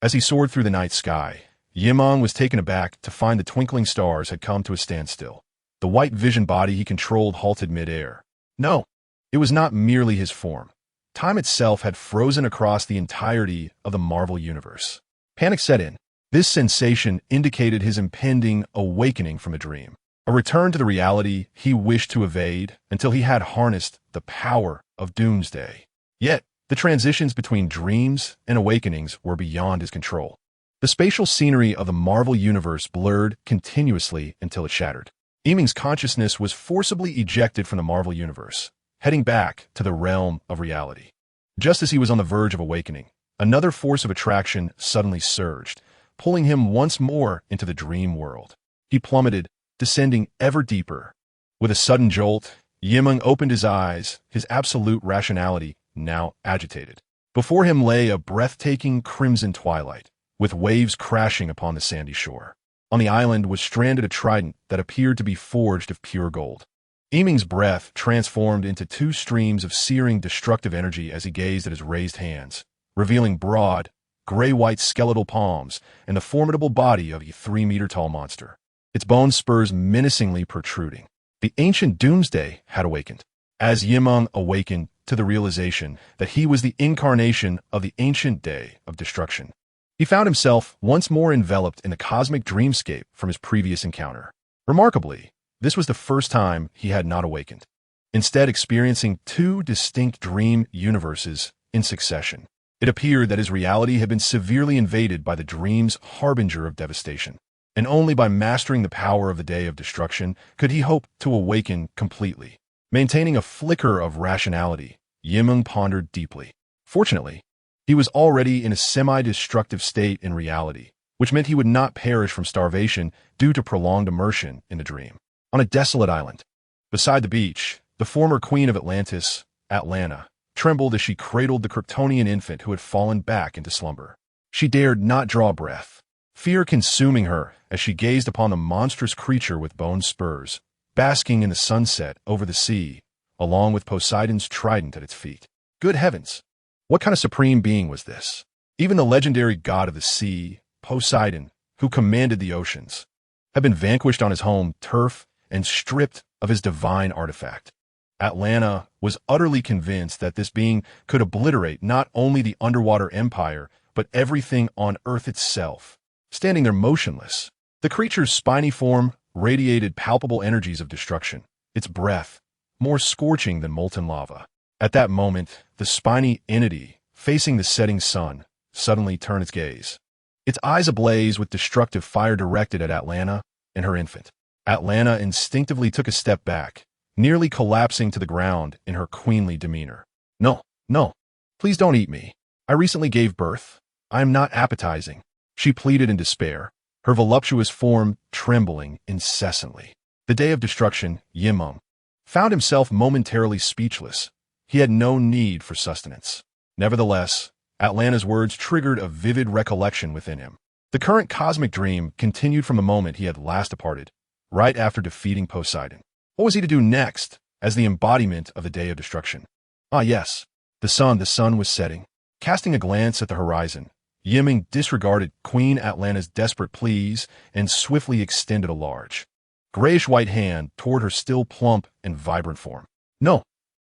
as he soared through the night sky, Yimeng was taken aback to find the twinkling stars had come to a standstill. The White Vision body he controlled halted mid-air. No, it was not merely his form. Time itself had frozen across the entirety of the Marvel Universe. Panic set in. This sensation indicated his impending awakening from a dream, a return to the reality he wished to evade until he had harnessed the power of Doomsday. Yet, the transitions between dreams and awakenings were beyond his control. The spatial scenery of the Marvel Universe blurred continuously until it shattered. Yimeng's consciousness was forcibly ejected from the Marvel Universe, heading back to the realm of reality. Just as he was on the verge of awakening, another force of attraction suddenly surged, pulling him once more into the dream world. He plummeted, descending ever deeper. With a sudden jolt, Yimeng opened his eyes, his absolute rationality now agitated. Before him lay a breathtaking crimson twilight, with waves crashing upon the sandy shore. On the island was stranded a trident that appeared to be forged of pure gold. Yimeng's breath transformed into 2 streams of searing, destructive energy as he gazed at his raised hands, revealing broad, gray-white skeletal palms and the formidable body of a 3-meter-tall monster, its bone spurs menacingly protruding. The ancient Doomsday had awakened. As Yimeng awakened to the realization that he was the incarnation of the ancient day of destruction, he found himself once more enveloped in the cosmic dreamscape from his previous encounter. Remarkably, this was the first time he had not awakened, instead experiencing 2 distinct dream universes in succession. It appeared that his reality had been severely invaded by the dream's harbinger of devastation, and only by mastering the power of the day of destruction could he hope to awaken completely. Maintaining a flicker of rationality, Yimeng pondered deeply. Fortunately, he was already in a semi-destructive state in reality, which meant he would not perish from starvation due to prolonged immersion in the dream. On a desolate island, beside the beach, the former queen of Atlantis, Atlanta, trembled as she cradled the Kryptonian infant who had fallen back into slumber. She dared not draw breath, fear consuming her as she gazed upon the monstrous creature with bone spurs, basking in the sunset over the sea, along with Poseidon's trident at its feet. Good heavens! What kind of supreme being was this? Even the legendary god of the sea, Poseidon, who commanded the oceans, had been vanquished on his home turf and stripped of his divine artifact. Atlanta was utterly convinced that this being could obliterate not only the underwater empire, but everything on Earth itself. Standing there motionless, the creature's spiny form radiated palpable energies of destruction, its breath more scorching than molten lava. At that moment, the spiny entity, facing the setting sun, suddenly turned its gaze, its eyes ablaze with destructive fire directed at Atlanta and her infant. Atlanta instinctively took a step back, nearly collapsing to the ground in her queenly demeanor. No, no, please don't eat me. I recently gave birth. I am not appetizing, she pleaded in despair, her voluptuous form trembling incessantly. The day of destruction, Yimeng found himself momentarily speechless. He had no need for sustenance. Nevertheless, Atlanta's words triggered a vivid recollection within him. The The current cosmic dream continued from the moment he had last departed, right after defeating Poseidon. What was he to do next, as the embodiment of the day of destruction? Ah yes, the sun was setting. Casting a glance at the horizon, Meng disregarded Queen Atlanta's desperate pleas and swiftly extended a large, grayish-white hand toward her still plump and vibrant form. No!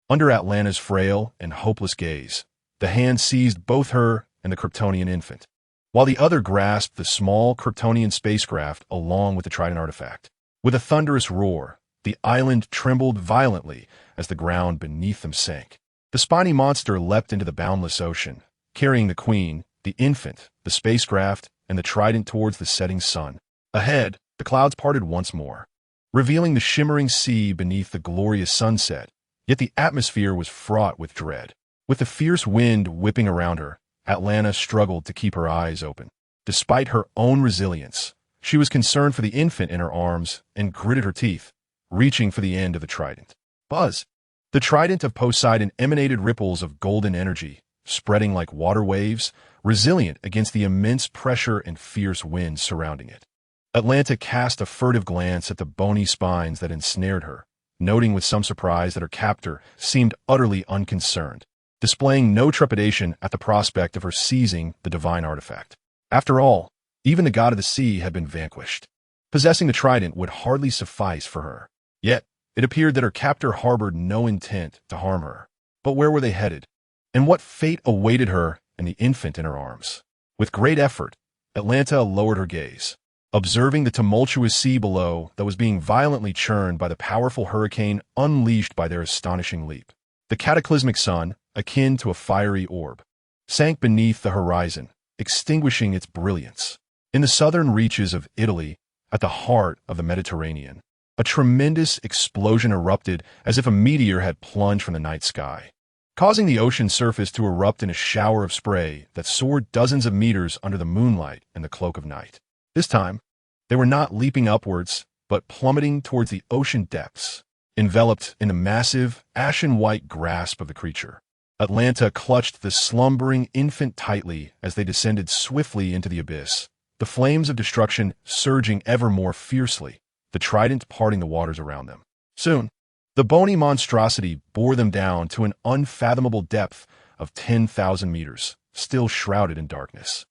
Under Atlanta's frail and hopeless gaze, the hand seized both her and the Kryptonian infant, while the other grasped the small Kryptonian spacecraft along with the Trident artifact. With a thunderous roar, the island trembled violently as the ground beneath them sank. The spiny monster leapt into the boundless ocean, carrying the Queen, the infant, the spacecraft, and the Trident towards the setting sun. Ahead, the clouds parted once more, revealing the shimmering sea beneath the glorious sunset, yet the atmosphere was fraught with dread. With the fierce wind whipping around her, Atlanta struggled to keep her eyes open. Despite her own resilience, she was concerned for the infant in her arms and gritted her teeth, reaching for the end of the Trident. Buzz! The Trident of Poseidon emanated ripples of golden energy, spreading like water waves, resilient against the immense pressure and fierce winds surrounding it. Atlanta cast a furtive glance at the bony spines that ensnared her, noting with some surprise that her captor seemed utterly unconcerned, displaying no trepidation at the prospect of her seizing the divine artifact. After all, even the god of the sea had been vanquished. Possessing the Trident would hardly suffice for her. Yet, it appeared that her captor harbored no intent to harm her. But where were they headed? And what fate awaited her and the infant in her arms? With great effort, Atlanta lowered her gaze, observing the tumultuous sea below that was being violently churned by the powerful hurricane unleashed by their astonishing leap. The cataclysmic sun, akin to a fiery orb, sank beneath the horizon, extinguishing its brilliance. In the southern reaches of Italy, at the heart of the Mediterranean, a tremendous explosion erupted as if a meteor had plunged from the night sky, causing the ocean surface to erupt in a shower of spray that soared dozens of meters under the moonlight and the cloak of night. This time, they were not leaping upwards, but plummeting towards the ocean depths, enveloped in the massive, ashen-white grasp of the creature. Atlanta clutched the slumbering infant tightly as they descended swiftly into the abyss, the flames of destruction surging ever more fiercely, the Trident parting the waters around them. Soon, the bony monstrosity bore them down to an unfathomable depth of 10,000 meters, still shrouded in darkness.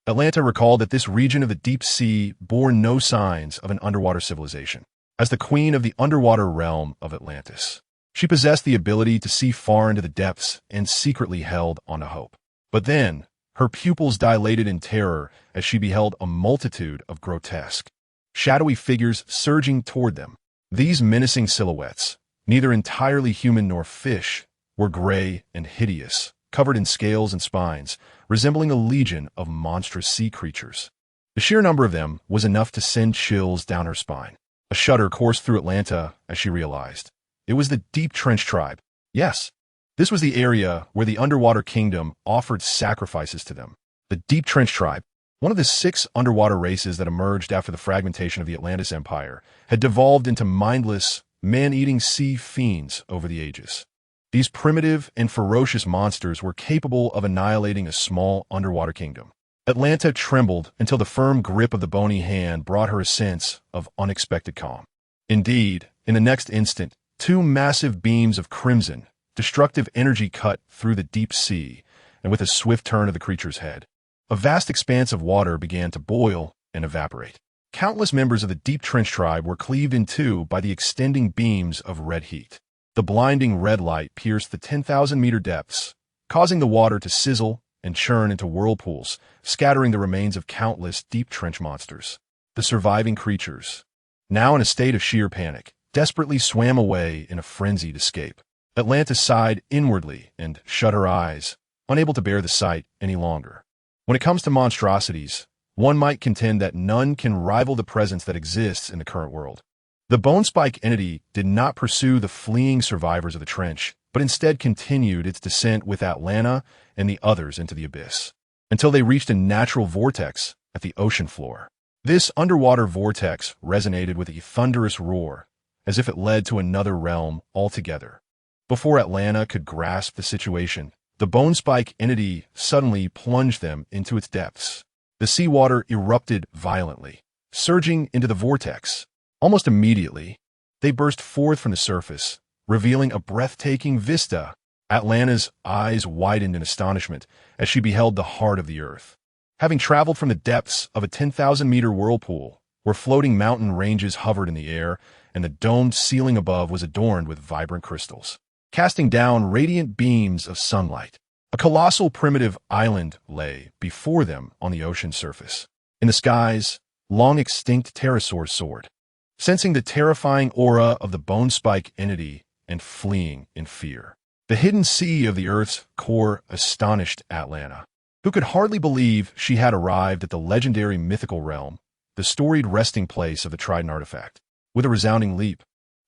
Atlanta recalled that this region of the deep sea bore no signs of an underwater civilization. As the queen of the underwater realm of Atlantis, she possessed the ability to see far into the depths and secretly held on to hope. But then, her pupils dilated in terror as she beheld a multitude of grotesque, shadowy figures surging toward them. These menacing silhouettes, neither entirely human nor fish, were gray and hideous, covered in scales and spines, resembling a legion of monstrous sea creatures. The sheer number of them was enough to send chills down her spine. A shudder coursed through Atlanta as she realized. It was the Deep Trench tribe. Yes, this was the area where the underwater kingdom offered sacrifices to them. The Deep Trench tribe, one of the 6 underwater races that emerged after the fragmentation of the Atlantis Empire, had devolved into mindless, man-eating sea fiends over the ages. These primitive and ferocious monsters were capable of annihilating a small underwater kingdom. Atlanta trembled until the firm grip of the bony hand brought her a sense of unexpected calm. Indeed, in the next instant, 2 massive beams of crimson, destructive energy cut through the deep sea, and with a swift turn of the creature's head, a vast expanse of water began to boil and evaporate. Countless members of the Deep Trench tribe were cleaved in two by the extending beams of red heat. The blinding red light pierced the 10,000-meter depths, causing the water to sizzle and churn into whirlpools, scattering the remains of countless deep trench monsters. The surviving creatures, now in a state of sheer panic, desperately swam away in a frenzied escape. Atlanta sighed inwardly and shut her eyes, unable to bear the sight any longer. When it comes to monstrosities, one might contend that none can rival the presence that exists in the current world. The bone-spike entity did not pursue the fleeing survivors of the trench, but instead continued its descent with Atlanta and the others into the abyss, until they reached a natural vortex at the ocean floor. This underwater vortex resonated with a thunderous roar, as if it led to another realm altogether. Before Atlanta could grasp the situation, the bone-spike entity suddenly plunged them into its depths, The seawater erupted violently, surging into the vortex. Almost immediately, they burst forth from the surface, revealing a breathtaking vista. Atlanta's eyes widened in astonishment as she beheld the heart of the earth. Having traveled from the depths of a 10,000-meter whirlpool, where floating mountain ranges hovered in the air and the domed ceiling above was adorned with vibrant crystals, casting down radiant beams of sunlight, a colossal primitive island lay before them on the ocean surface. In the skies, long-extinct pterosaurs soared, sensing the terrifying aura of the bone-spike entity and fleeing in fear. The hidden sea of the Earth's core astonished Atlanta, who could hardly believe she had arrived at the legendary mythical realm, the storied resting place of the Trident artifact. With a resounding leap,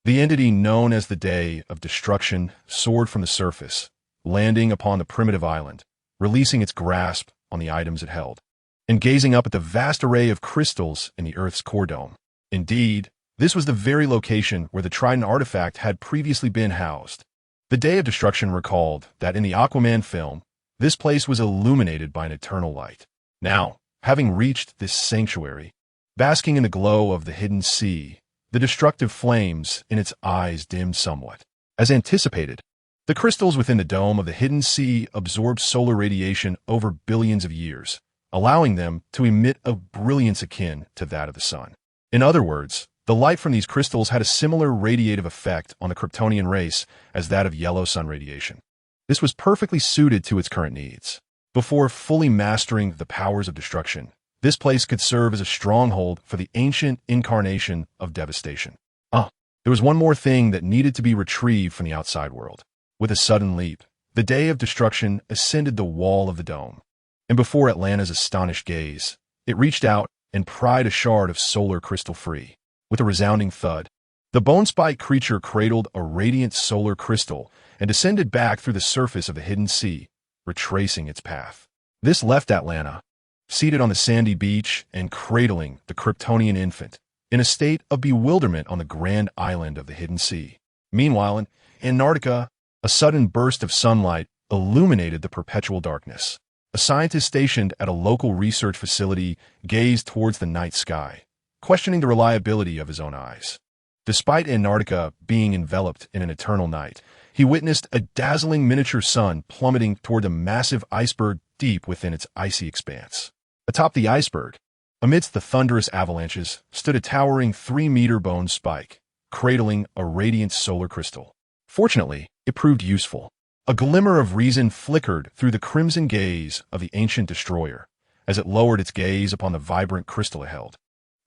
the entity known as the Day of Destruction soared from the surface, landing upon the primitive island, releasing its grasp on the items it held, and gazing up at the vast array of crystals in the Earth's core dome. Indeed, this was the very location where the Trident artifact had previously been housed. The Day of Destruction recalled that in the Aquaman film, this place was illuminated by an eternal light. Now, having reached this sanctuary, basking in the glow of the hidden sea, the destructive flames in its eyes dimmed somewhat. As anticipated, the crystals within the dome of the hidden sea absorbed solar radiation over billions of years, allowing them to emit a brilliance akin to that of the sun. In other words, the light from these crystals had a similar radiative effect on the Kryptonian race as that of yellow sun radiation. This was perfectly suited to its current needs. Before fully mastering the powers of destruction, this place could serve as a stronghold for the ancient incarnation of devastation. There was one more thing that needed to be retrieved from the outside world. With a sudden leap, the Day of Destruction ascended the wall of the dome, and before Atlanta's astonished gaze, it reached out and pried a shard of solar crystal free. With a resounding thud, the bone-spike creature cradled a radiant solar crystal and descended back through the surface of the hidden sea, retracing its path. This left Atlanta, seated on the sandy beach and cradling the Kryptonian infant, in a state of bewilderment on the grand island of the hidden sea. Meanwhile, in Antarctica, a sudden burst of sunlight illuminated the perpetual darkness. A scientist stationed at a local research facility gazed towards the night sky, questioning the reliability of his own eyes. Despite Antarctica being enveloped in an eternal night, he witnessed a dazzling miniature sun plummeting toward a massive iceberg deep within its icy expanse. Atop the iceberg, amidst the thunderous avalanches, stood a towering 3-meter bone spike, cradling a radiant solar crystal. Fortunately, it proved useful. A glimmer of reason flickered through the crimson gaze of the ancient destroyer as it lowered its gaze upon the vibrant crystal it held.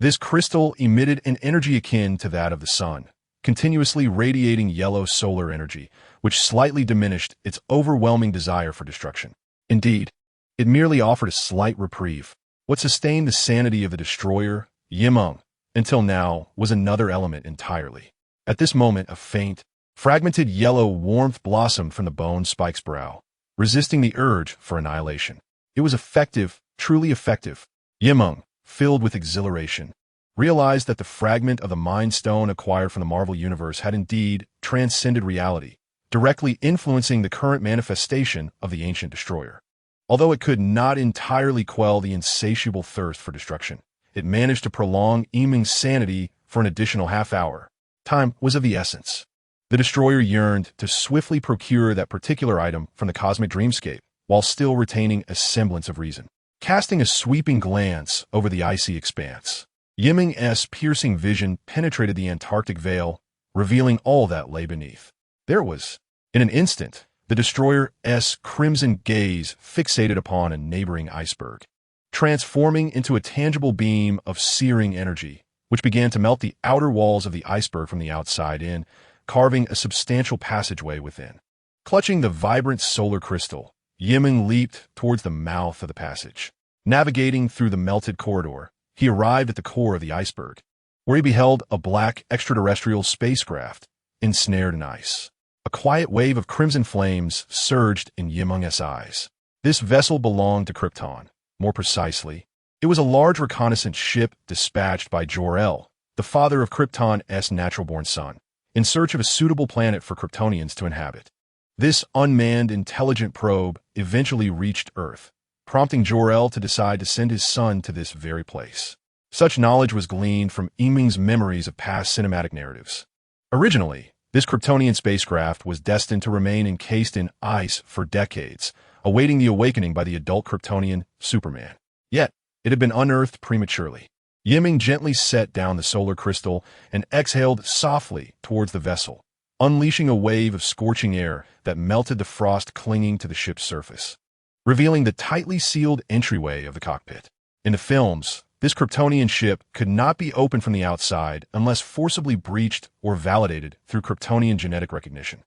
This crystal emitted an energy akin to that of the sun, continuously radiating yellow solar energy, which slightly diminished its overwhelming desire for destruction. Indeed, it merely offered a slight reprieve. What sustained the sanity of the destroyer, Meng, until now, was another element entirely. At this moment, a faint, fragmented yellow warmth blossomed from the bone spike's brow, resisting the urge for annihilation. It was effective, truly effective. Meng, filled with exhilaration, realized that the fragment of the Mind Stone acquired from the Marvel Universe had indeed transcended reality, directly influencing the current manifestation of the ancient destroyer. Although it could not entirely quell the insatiable thirst for destruction, it managed to prolong Meng's sanity for an additional half-hour. Time was of the essence. The destroyer yearned to swiftly procure that particular item from the cosmic dreamscape, while still retaining a semblance of reason. Casting a sweeping glance over the icy expanse, Meng's piercing vision penetrated the Antarctic veil, revealing all that lay beneath. There it was. In an instant, the destroyer's crimson gaze fixated upon a neighboring iceberg, transforming into a tangible beam of searing energy, which began to melt the outer walls of the iceberg from the outside in, carving a substantial passageway within. Clutching the vibrant solar crystal, Meng leaped towards the mouth of the passage. Navigating through the melted corridor, he arrived at the core of the iceberg, where he beheld a black extraterrestrial spacecraft ensnared in ice. A quiet wave of crimson flames surged in Meng's eyes. This vessel belonged to Krypton. More precisely, it was a large reconnaissance ship dispatched by Jor-El, the father of Krypton's natural-born son, in search of a suitable planet for Kryptonians to inhabit. This unmanned intelligent probe eventually reached Earth, prompting Jor-El to decide to send his son to this very place. Such knowledge was gleaned from Meng's memories of past cinematic narratives. Originally, this Kryptonian spacecraft was destined to remain encased in ice for decades, awaiting the awakening by the adult Kryptonian Superman. Yet, it had been unearthed prematurely. Meng gently set down the solar crystal and exhaled softly towards the vessel, unleashing a wave of scorching air that melted the frost clinging to the ship's surface, revealing the tightly sealed entryway of the cockpit. In the films, this Kryptonian ship could not be opened from the outside unless forcibly breached or validated through Kryptonian genetic recognition.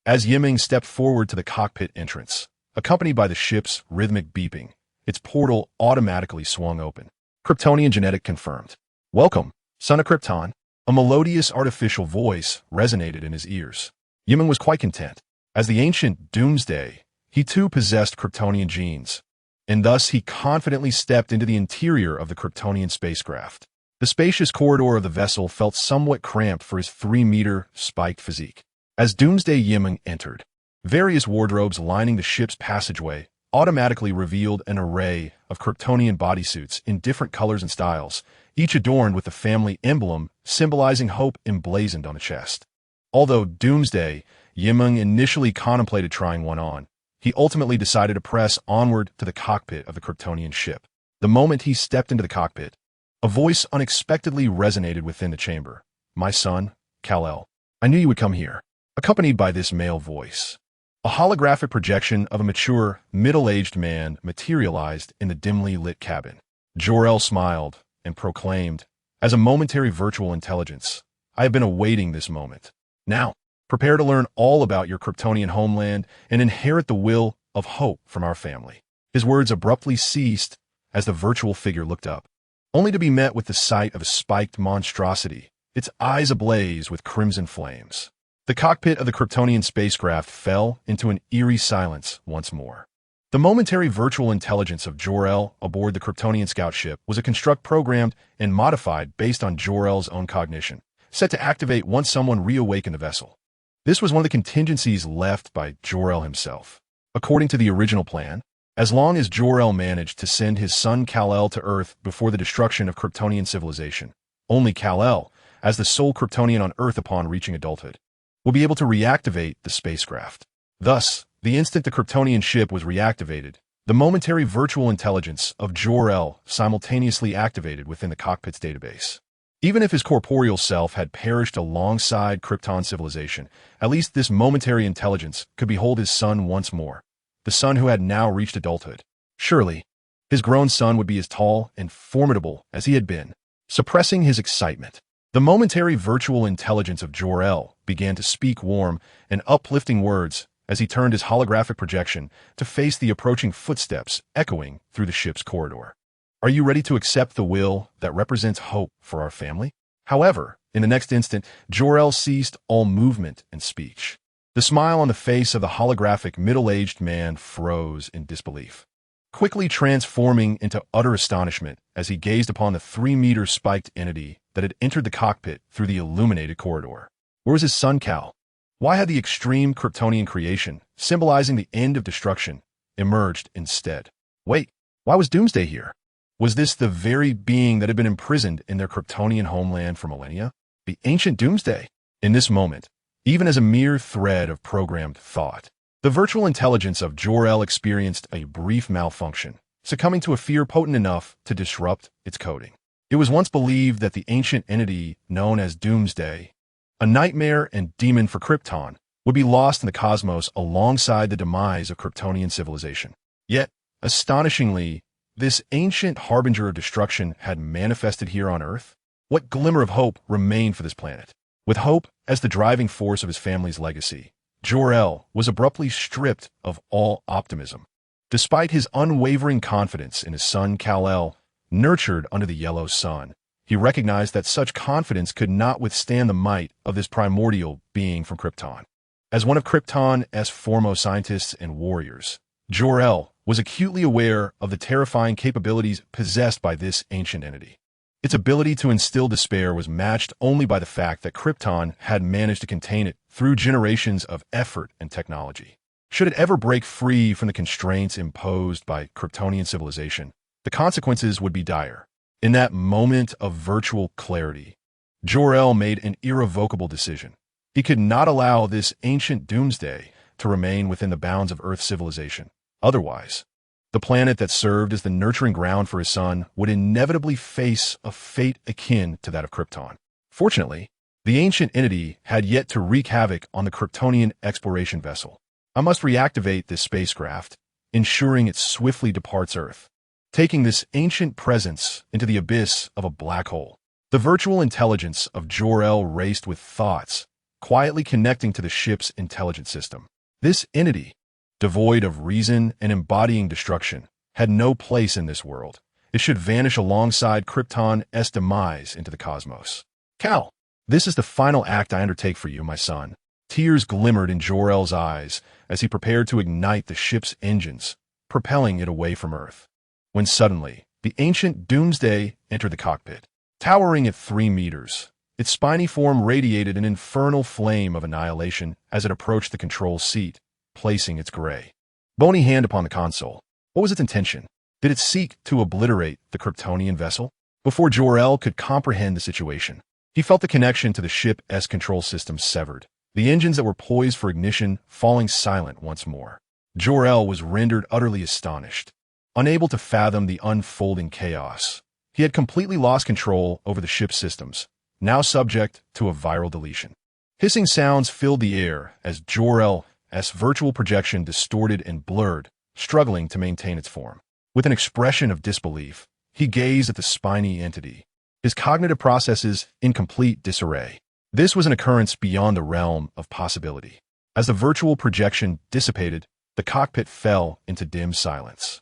As Meng stepped forward to the cockpit entrance, accompanied by the ship's rhythmic beeping, its portal automatically swung open. Kryptonian genetic confirmed. "Welcome, son of Krypton." A melodious artificial voice resonated in his ears. Meng was quite content. As the ancient Doomsday, he too possessed Kryptonian genes, and thus he confidently stepped into the interior of the Kryptonian spacecraft. The spacious corridor of the vessel felt somewhat cramped for his 3-meter spiked physique. As Doomsday Meng entered, various wardrobes lining the ship's passageway automatically revealed an array of Kryptonian bodysuits in different colors and styles, each adorned with the family emblem symbolizing hope emblazoned on the chest. Although Doomsday Meng initially contemplated trying one on, he ultimately decided to press onward to the cockpit of the Kryptonian ship. The moment he stepped into the cockpit, a voice unexpectedly resonated within the chamber. "My son, Kal-El, I knew you would come here." Accompanied by this male voice, a holographic projection of a mature, middle-aged man materialized in the dimly lit cabin. Jor-El smiled and proclaimed, "As a momentary virtual intelligence, I have been awaiting this moment. Now, prepare to learn all about your Kryptonian homeland and inherit the will of hope from our family." His words abruptly ceased as the virtual figure looked up, only to be met with the sight of a spiked monstrosity, its eyes ablaze with crimson flames. The cockpit of the Kryptonian spacecraft fell into an eerie silence once more. The momentary virtual intelligence of Jor-El aboard the Kryptonian scout ship was a construct programmed and modified based on Jor-El's own cognition, set to activate once someone reawakened the vessel. This was one of the contingencies left by Jor-El himself. According to the original plan, as long as Jor-El managed to send his son Kal-El to Earth before the destruction of Kryptonian civilization, only Kal-El, as the sole Kryptonian on Earth upon reaching adulthood, will be able to reactivate the spacecraft. Thus, the instant the Kryptonian ship was reactivated, the momentary virtual intelligence of Jor-El simultaneously activated within the cockpit's database. Even if his corporeal self had perished alongside Krypton civilization, at least this momentary intelligence could behold his son once more, the son who had now reached adulthood. Surely, his grown son would be as tall and formidable as he had been. Suppressing his excitement, the momentary virtual intelligence of Jor-El began to speak warm and uplifting words as he turned his holographic projection to face the approaching footsteps echoing through the ship's corridor. "Are you ready to accept the will that represents hope for our family?" However, in the next instant, Jor-El ceased all movement and speech. The smile on the face of the holographic middle-aged man froze in disbelief, quickly transforming into utter astonishment as he gazed upon the 3-meter spiked entity that had entered the cockpit through the illuminated corridor. Where was his son Kal? Why had the extreme Kryptonian creation, symbolizing the end of destruction, emerged instead? Wait, why was Doomsday here? Was this the very being that had been imprisoned in their Kryptonian homeland for millennia? The ancient Doomsday? In this moment, even as a mere thread of programmed thought, the virtual intelligence of Jor-El experienced a brief malfunction, succumbing to a fear potent enough to disrupt its coding. It was once believed that the ancient entity known as Doomsday, a nightmare and demon for Krypton, would be lost in the cosmos alongside the demise of Kryptonian civilization. Yet, astonishingly, this ancient harbinger of destruction had manifested here on Earth. What glimmer of hope remained for this planet? With hope as the driving force of his family's legacy, Jor-El was abruptly stripped of all optimism. Despite his unwavering confidence in his son Kal-El, nurtured under the yellow sun, he recognized that such confidence could not withstand the might of this primordial being from Krypton. As one of Krypton's foremost scientists and warriors, Jor-El was acutely aware of the terrifying capabilities possessed by this ancient entity. Its ability to instill despair was matched only by the fact that Krypton had managed to contain it through generations of effort and technology. Should it ever break free from the constraints imposed by Kryptonian civilization, the consequences would be dire. In that moment of virtual clarity, Jor-El made an irrevocable decision. He could not allow this ancient doomsday to remain within the bounds of Earth civilization. Otherwise, the planet that served as the nurturing ground for his son would inevitably face a fate akin to that of Krypton. Fortunately, the ancient entity had yet to wreak havoc on the Kryptonian exploration vessel. I must reactivate this spacecraft, ensuring it swiftly departs Earth, taking this ancient presence into the abyss of a black hole. The virtual intelligence of Jor-El raced with thoughts, quietly connecting to the ship's intelligence system. This entity, devoid of reason and embodying destruction, had no place in this world. It should vanish alongside Krypton's demise into the cosmos. Cal, this is the final act I undertake for you, my son. Tears glimmered in Jor-El's eyes as he prepared to ignite the ship's engines, propelling it away from Earth. When suddenly, the ancient Doomsday entered the cockpit. Towering at 3 meters, its spiny form radiated an infernal flame of annihilation as it approached the control seat, placing its gray, bony hand upon the console. What was its intention? Did it seek to obliterate the Kryptonian vessel? Before Jor-El could comprehend the situation, he felt the connection to the ship's control system severed, the engines that were poised for ignition falling silent once more. Jor-El was rendered utterly astonished, unable to fathom the unfolding chaos. He had completely lost control over the ship's systems, now subject to a viral deletion. Hissing sounds filled the air as Jor-El's virtual projection distorted and blurred, struggling to maintain its form. With an expression of disbelief, he gazed at the spiny entity, his cognitive processes in complete disarray. This was an occurrence beyond the realm of possibility. As the virtual projection dissipated, the cockpit fell into dim silence,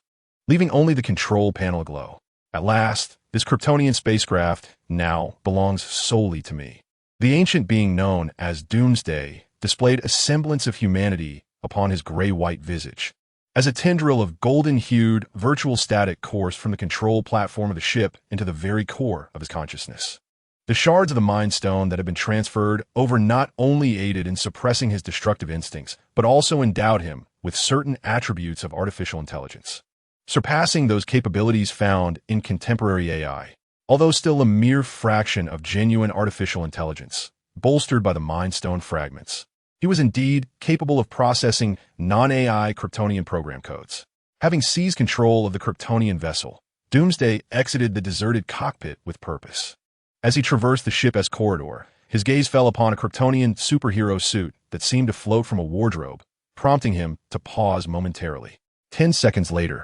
leaving only the control panel aglow. At last, this Kryptonian spacecraft now belongs solely to me. The ancient being known as Doomsday displayed a semblance of humanity upon his gray-white visage, as a tendril of golden-hued virtual static coursed from the control platform of the ship into the very core of his consciousness. The shards of the Mind Stone that had been transferred over not only aided in suppressing his destructive instincts, but also endowed him with certain attributes of artificial intelligence, surpassing those capabilities found in contemporary AI, although still a mere fraction of genuine artificial intelligence, bolstered by the Mind Stone fragments. He was indeed capable of processing non-AI Kryptonian program codes. Having seized control of the Kryptonian vessel, Doomsday exited the deserted cockpit with purpose. As he traversed the ship's corridor, his gaze fell upon a Kryptonian superhero suit that seemed to float from a wardrobe, prompting him to pause momentarily. 10 seconds later,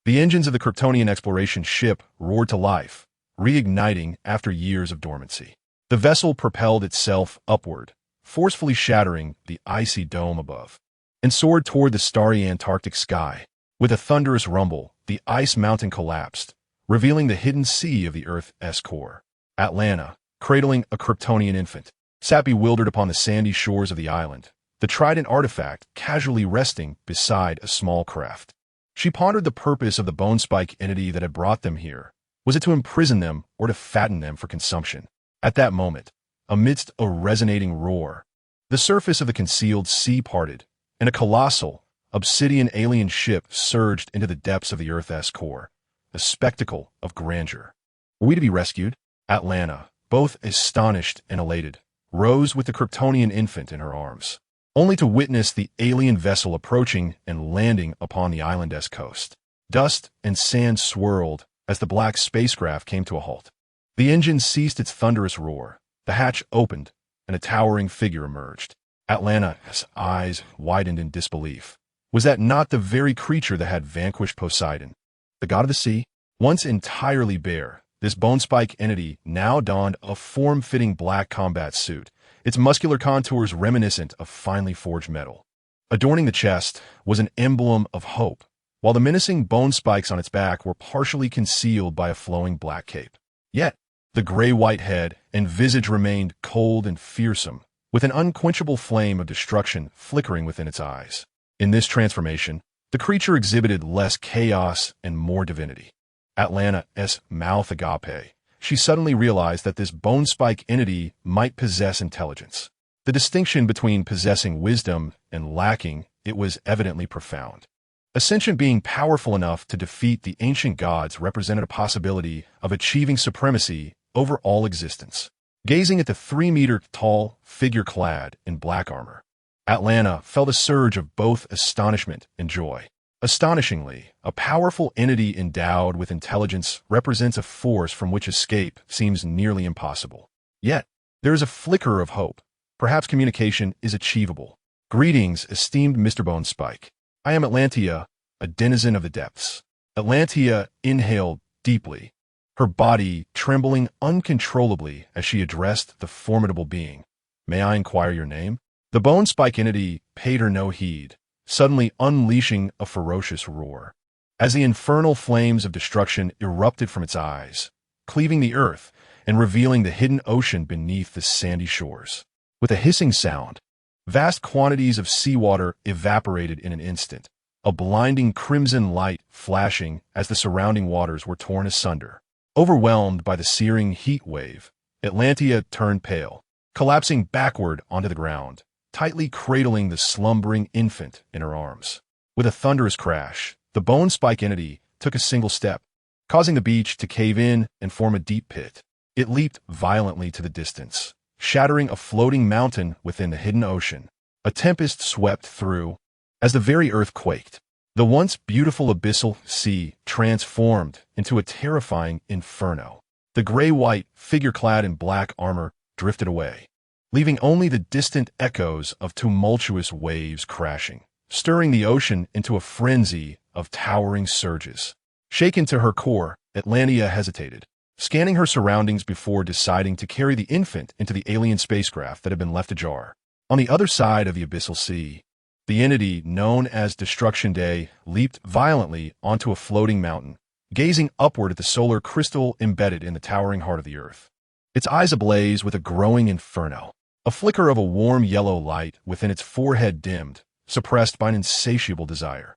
the engines of the Kryptonian exploration ship roared to life, reigniting after years of dormancy. The vessel propelled itself upward, forcefully shattering the icy dome above, and soared toward the starry Antarctic sky. With a thunderous rumble, the ice mountain collapsed, revealing the hidden sea of the Earth's core. Atlanta, cradling a Kryptonian infant, sat bewildered upon the sandy shores of the island, the trident artifact casually resting beside a small craft. She pondered the purpose of the bone spike entity that had brought them here. Was it to imprison them or to fatten them for consumption? At that moment, amidst a resonating roar, the surface of the concealed sea parted, and a colossal, obsidian alien ship surged into the depths of the Earth's core, a spectacle of grandeur. Were we to be rescued? Atlanta, both astonished and elated, rose with the Kryptonian infant in her arms, only to witness the alien vessel approaching and landing upon the island's coast. Dust and sand swirled as the black spacecraft came to a halt. The engine ceased its thunderous roar, the hatch opened, and a towering figure emerged. Atlanta's eyes widened in disbelief. Was that not the very creature that had vanquished Poseidon, the god of the sea? Once entirely bare, this bone spike entity now donned a form-fitting black combat suit, its muscular contours reminiscent of finely forged metal. Adorning the chest was an emblem of hope, while the menacing bone spikes on its back were partially concealed by a flowing black cape. Yet, the gray-white head and visage remained cold and fearsome, with an unquenchable flame of destruction flickering within its eyes. In this transformation, the creature exhibited less chaos and more divinity. Atlanta's mouth agape, she suddenly realized that this bone spike entity might possess intelligence. The distinction between possessing wisdom and lacking it was evidently profound. A sentient being powerful enough to defeat the ancient gods represented a possibility of achieving supremacy over all existence. Gazing at the 3-meter-tall figure clad in black armor, Atlanta felt a surge of both astonishment and joy. Astonishingly, a powerful entity endowed with intelligence represents a force from which escape seems nearly impossible. Yet, there is a flicker of hope. Perhaps communication is achievable. Greetings, esteemed Mr. Bonespike. I am Atlantia, a denizen of the depths. Atlantia inhaled deeply, her body trembling uncontrollably as she addressed the formidable being. May I inquire your name? The Bonespike entity paid her no heed, suddenly unleashing a ferocious roar. As the infernal flames of destruction erupted from its eyes, cleaving the earth and revealing the hidden ocean beneath the sandy shores. With a hissing sound, vast quantities of seawater evaporated in an instant, a blinding crimson light flashing as the surrounding waters were torn asunder. Overwhelmed by the searing heat wave, Atlantia turned pale, collapsing backward onto the ground, tightly cradling the slumbering infant in her arms. With a thunderous crash, the Bonespike entity took a single step, causing the beach to cave in and form a deep pit. It leaped violently to the distance, shattering a floating mountain within the hidden ocean. A tempest swept through. As the very earth quaked, the once beautiful abyssal sea transformed into a terrifying inferno. The gray-white figure clad in black armor drifted away, leaving only the distant echoes of tumultuous waves crashing, stirring the ocean into a frenzy of towering surges. Shaken to her core, Atlantia hesitated, scanning her surroundings before deciding to carry the infant into the alien spacecraft that had been left ajar. On the other side of the abyssal sea, the entity known as Destruction Day leaped violently onto a floating mountain, gazing upward at the solar crystal embedded in the towering heart of the earth. Its eyes ablaze with a growing inferno. A flicker of a warm yellow light within its forehead dimmed, suppressed by an insatiable desire.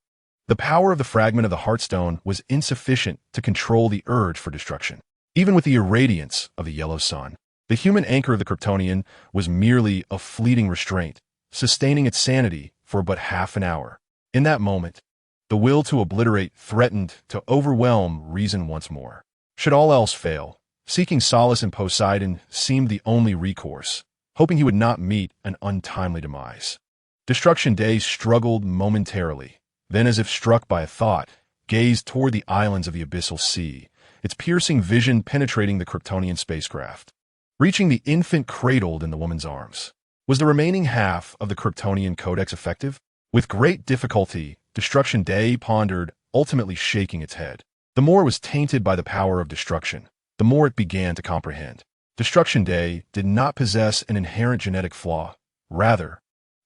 The power of the fragment of the Heartstone was insufficient to control the urge for destruction. Even with the irradiance of the yellow sun, the human anchor of the Kryptonian was merely a fleeting restraint, sustaining its sanity for but half an hour. In that moment, the will to obliterate threatened to overwhelm reason once more. Should all else fail, seeking solace in Poseidon seemed the only recourse, hoping he would not meet an untimely demise. Destruction Day struggled momentarily, then as if struck by a thought, gazed toward the islands of the abyssal sea, its piercing vision penetrating the Kryptonian spacecraft. Reaching the infant cradled in the woman's arms. Was the remaining half of the Kryptonian Codex effective? With great difficulty, Destruction Day pondered, ultimately shaking its head. The more it was tainted by the power of destruction, the more it began to comprehend. Destruction Day did not possess an inherent genetic flaw. Rather,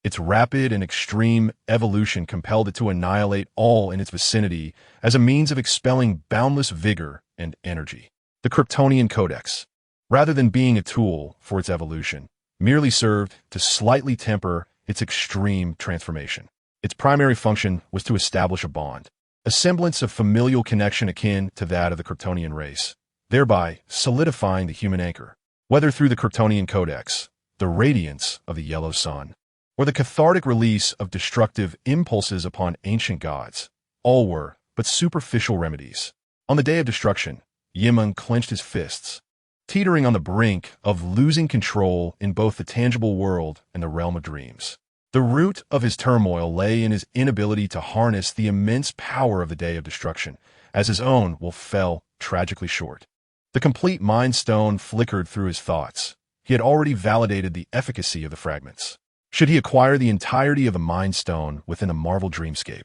its rapid and extreme evolution compelled it to annihilate all in its vicinity as a means of expelling boundless vigor and energy. The Kryptonian Codex, rather than being a tool for its evolution, merely served to slightly temper its extreme transformation. Its primary function was to establish a bond, a semblance of familial connection akin to that of the Kryptonian race, thereby solidifying the human anchor. Whether through the Kryptonian Codex, the radiance of the yellow sun, or the cathartic release of destructive impulses upon ancient gods, all were but superficial remedies. On the day of destruction, Meng clenched his fists, teetering on the brink of losing control in both the tangible world and the realm of dreams. The root of his turmoil lay in his inability to harness the immense power of the day of destruction, as his own will fell tragically short. The complete Mind Stone flickered through his thoughts. He had already validated the efficacy of the fragments. Should he acquire the entirety of the Mind Stone within the Marvel dreamscape,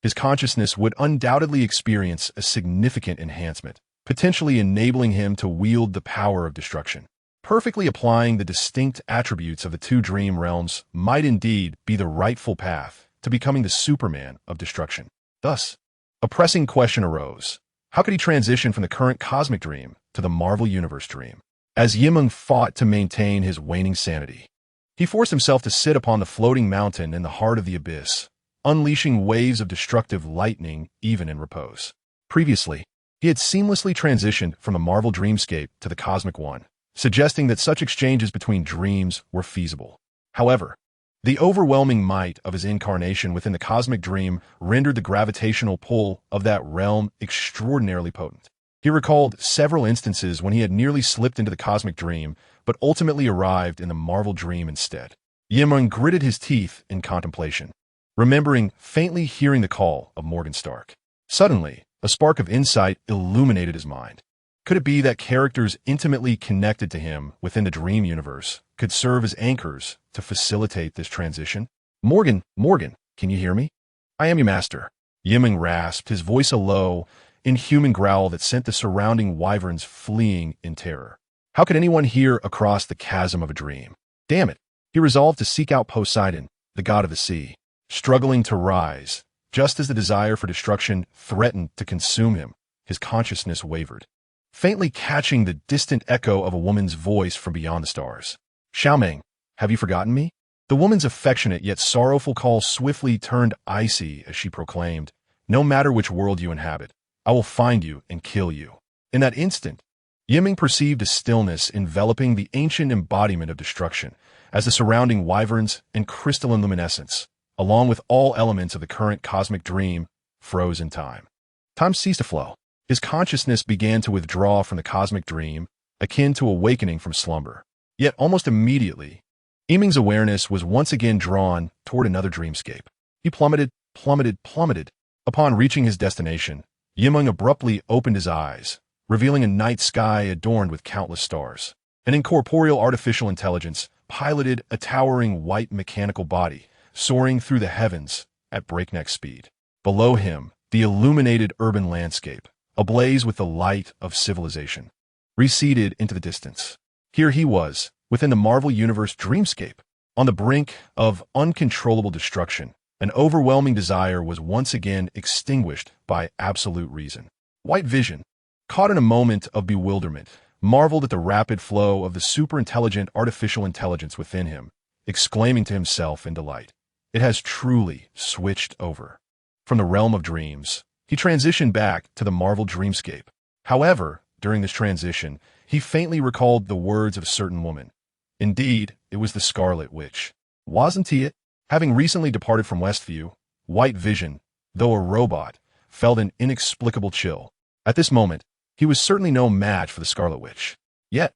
his consciousness would undoubtedly experience a significant enhancement, potentially enabling him to wield the power of destruction. Perfectly applying the distinct attributes of the two dream realms might indeed be the rightful path to becoming the Superman of destruction. Thus, a pressing question arose. How could he transition from the current cosmic dream to the Marvel Universe dream? As Meng fought to maintain his waning sanity, he forced himself to sit upon the floating mountain in the heart of the abyss, unleashing waves of destructive lightning even in repose. Previously, he had seamlessly transitioned from the Marvel dreamscape to the cosmic one, suggesting that such exchanges between dreams were feasible. However, the overwhelming might of his incarnation within the cosmic dream rendered the gravitational pull of that realm extraordinarily potent. He recalled several instances when he had nearly slipped into the cosmic dream, but ultimately arrived in the Marvel dream instead. Meng gritted his teeth in contemplation, remembering faintly hearing the call of Morgan Stark. Suddenly, a spark of insight illuminated his mind. Could it be that characters intimately connected to him within the dream universe could serve as anchors to facilitate this transition? Morgan, can you hear me? I am your master. Meng rasped, his voice a low, inhuman growl that sent the surrounding wyverns fleeing in terror. How could anyone hear across the chasm of a dream? Damn it. He resolved to seek out Poseidon, the god of the sea, struggling to rise. Just as the desire for destruction threatened to consume him, his consciousness wavered, faintly catching the distant echo of a woman's voice from beyond the stars. Meng, have you forgotten me? The woman's affectionate yet sorrowful call swiftly turned icy as she proclaimed, no matter which world you inhabit, I will find you and kill you. In that instant, Meng perceived a stillness enveloping the ancient embodiment of destruction, as the surrounding wyverns and crystalline luminescence, along with all elements of the current cosmic dream, froze in time. Time ceased to flow. His consciousness began to withdraw from the cosmic dream, akin to awakening from slumber. Yet almost immediately, Meng's awareness was once again drawn toward another dreamscape. He plummeted. Upon reaching his destination, Meng abruptly opened his eyes, revealing a night sky adorned with countless stars. An incorporeal artificial intelligence piloted a towering white mechanical body, soaring through the heavens at breakneck speed. Below him, the illuminated urban landscape, ablaze with the light of civilization, receded into the distance. Here he was, within the Marvel Universe dreamscape, on the brink of uncontrollable destruction. An overwhelming desire was once again extinguished by absolute reason. White Vision, caught in a moment of bewilderment, marveled at the rapid flow of the superintelligent artificial intelligence within him, exclaiming to himself in delight, it has truly switched over. From the realm of dreams, he transitioned back to the Marvel dreamscape. However, during this transition, he faintly recalled the words of a certain woman. Indeed, it was the Scarlet Witch. Wasn't he it? Having recently departed from Westview, White Vision, though a robot, felt an inexplicable chill. At this moment, he was certainly no match for the Scarlet Witch. Yet,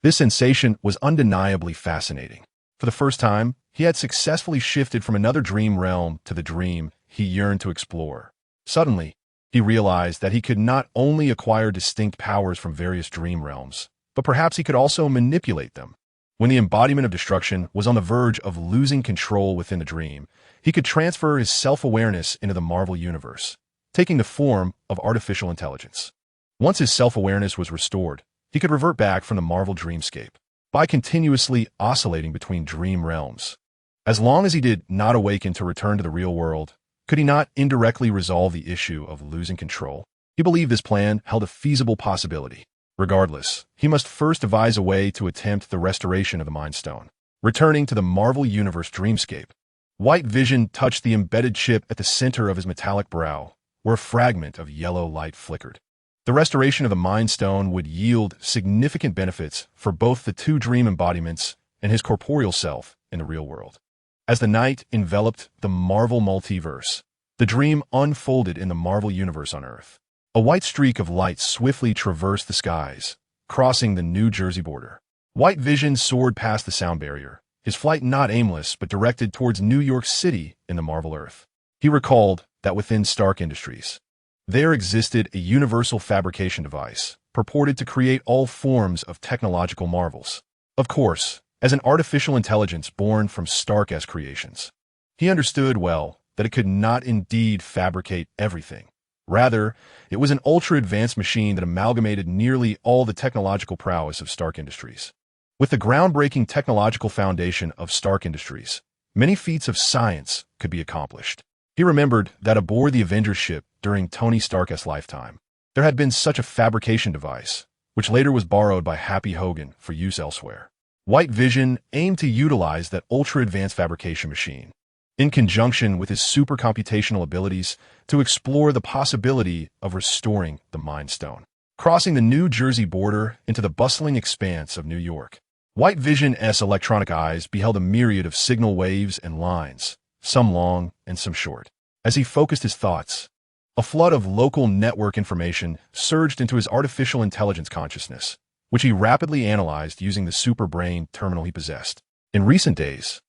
this sensation was undeniably fascinating. For the first time, he had successfully shifted from another dream realm to the dream he yearned to explore. Suddenly, he realized that he could not only acquire distinct powers from various dream realms, but perhaps he could also manipulate them. When the embodiment of destruction was on the verge of losing control within the dream, he could transfer his self-awareness into the Marvel Universe, taking the form of artificial intelligence. Once his self-awareness was restored, he could revert back from the Marvel dreamscape by continuously oscillating between dream realms. As long as he did not awaken to return to the real world, could he not indirectly resolve the issue of losing control? He believed this plan held a feasible possibility. Regardless, he must first devise a way to attempt the restoration of the Mind Stone. Returning to the Marvel Universe dreamscape, White Vision touched the embedded chip at the center of his metallic brow, where a fragment of yellow light flickered. The restoration of the Mind Stone would yield significant benefits for both the two dream embodiments and his corporeal self in the real world. As the night enveloped the Marvel multiverse, the dream unfolded in the Marvel Universe on Earth. A white streak of light swiftly traversed the skies, crossing the New Jersey border. White Vision soared past the sound barrier, his flight not aimless but directed towards New York City in the Marvel Earth. He recalled that within Stark Industries, there existed a universal fabrication device, purported to create all forms of technological marvels. Of course, as an artificial intelligence born from Stark's creations, he understood well that it could not indeed fabricate everything. Rather, it was an ultra-advanced machine that amalgamated nearly all the technological prowess of Stark Industries. With the groundbreaking technological foundation of Stark Industries, many feats of science could be accomplished. He remembered that aboard the Avengers ship during Tony Stark's lifetime, there had been such a fabrication device, which later was borrowed by Happy Hogan for use elsewhere. White Vision aimed to utilize that ultra-advanced fabrication machine, in conjunction with his supercomputational abilities, to explore the possibility of restoring the Mind Stone. Crossing the New Jersey border into the bustling expanse of New York, White Vision's electronic eyes beheld a myriad of signal waves and lines, some long and some short. As he focused his thoughts, a flood of local network information surged into his artificial intelligence consciousness, which he rapidly analyzed using the superbrain terminal he possessed. In recent days,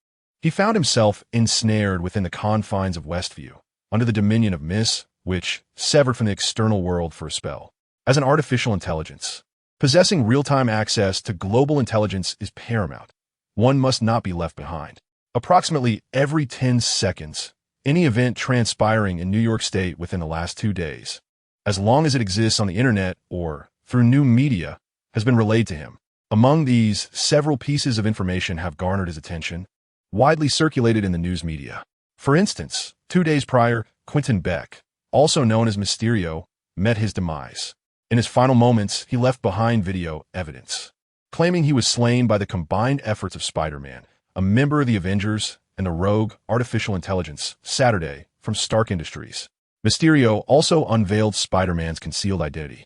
he found himself ensnared within the confines of Westview, under the dominion of Miss, which severed from the external world for a spell. As an artificial intelligence, possessing real-time access to global intelligence is paramount. One must not be left behind. Approximately every 10 seconds, any event transpiring in New York State within the last 2 days, as long as it exists on the internet or through new media, has been relayed to him. Among these, several pieces of information have garnered his attention, widely circulated in the news media. For instance, 2 days prior, Quentin Beck, also known as Mysterio, met his demise. In his final moments, he left behind video evidence, claiming he was slain by the combined efforts of Spider-Man, a member of the Avengers, and the rogue artificial intelligence, Saturday, from Stark Industries. Mysterio also unveiled Spider-Man's concealed identity,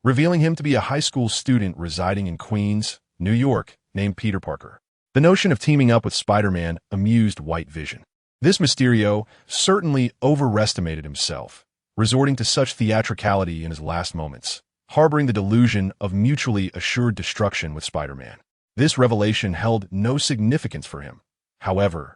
revealing him to be a high school student residing in Queens, New York, named Peter Parker. The notion of teaming up with Spider-Man amused White Vision. This Mysterio certainly overestimated himself, resorting to such theatricality in his last moments, harboring the delusion of mutually assured destruction with Spider-Man. This revelation held no significance for him. However,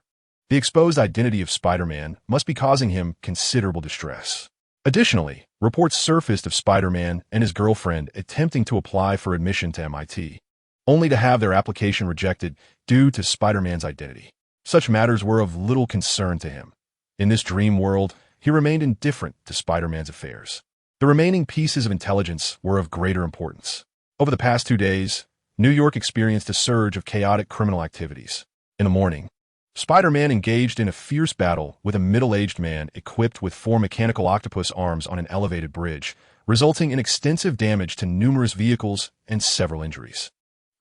the exposed identity of Spider-Man must be causing him considerable distress. Additionally, reports surfaced of Spider-Man and his girlfriend attempting to apply for admission to MIT, only to have their application rejected due to Spider-Man's identity. Such matters were of little concern to him. In this dream world, he remained indifferent to Spider-Man's affairs. The remaining pieces of intelligence were of greater importance. Over the past 2 days, New York experienced a surge of chaotic criminal activities. In the morning, Spider-Man engaged in a fierce battle with a middle-aged man equipped with 4 mechanical octopus arms on an elevated bridge, resulting in extensive damage to numerous vehicles and several injuries.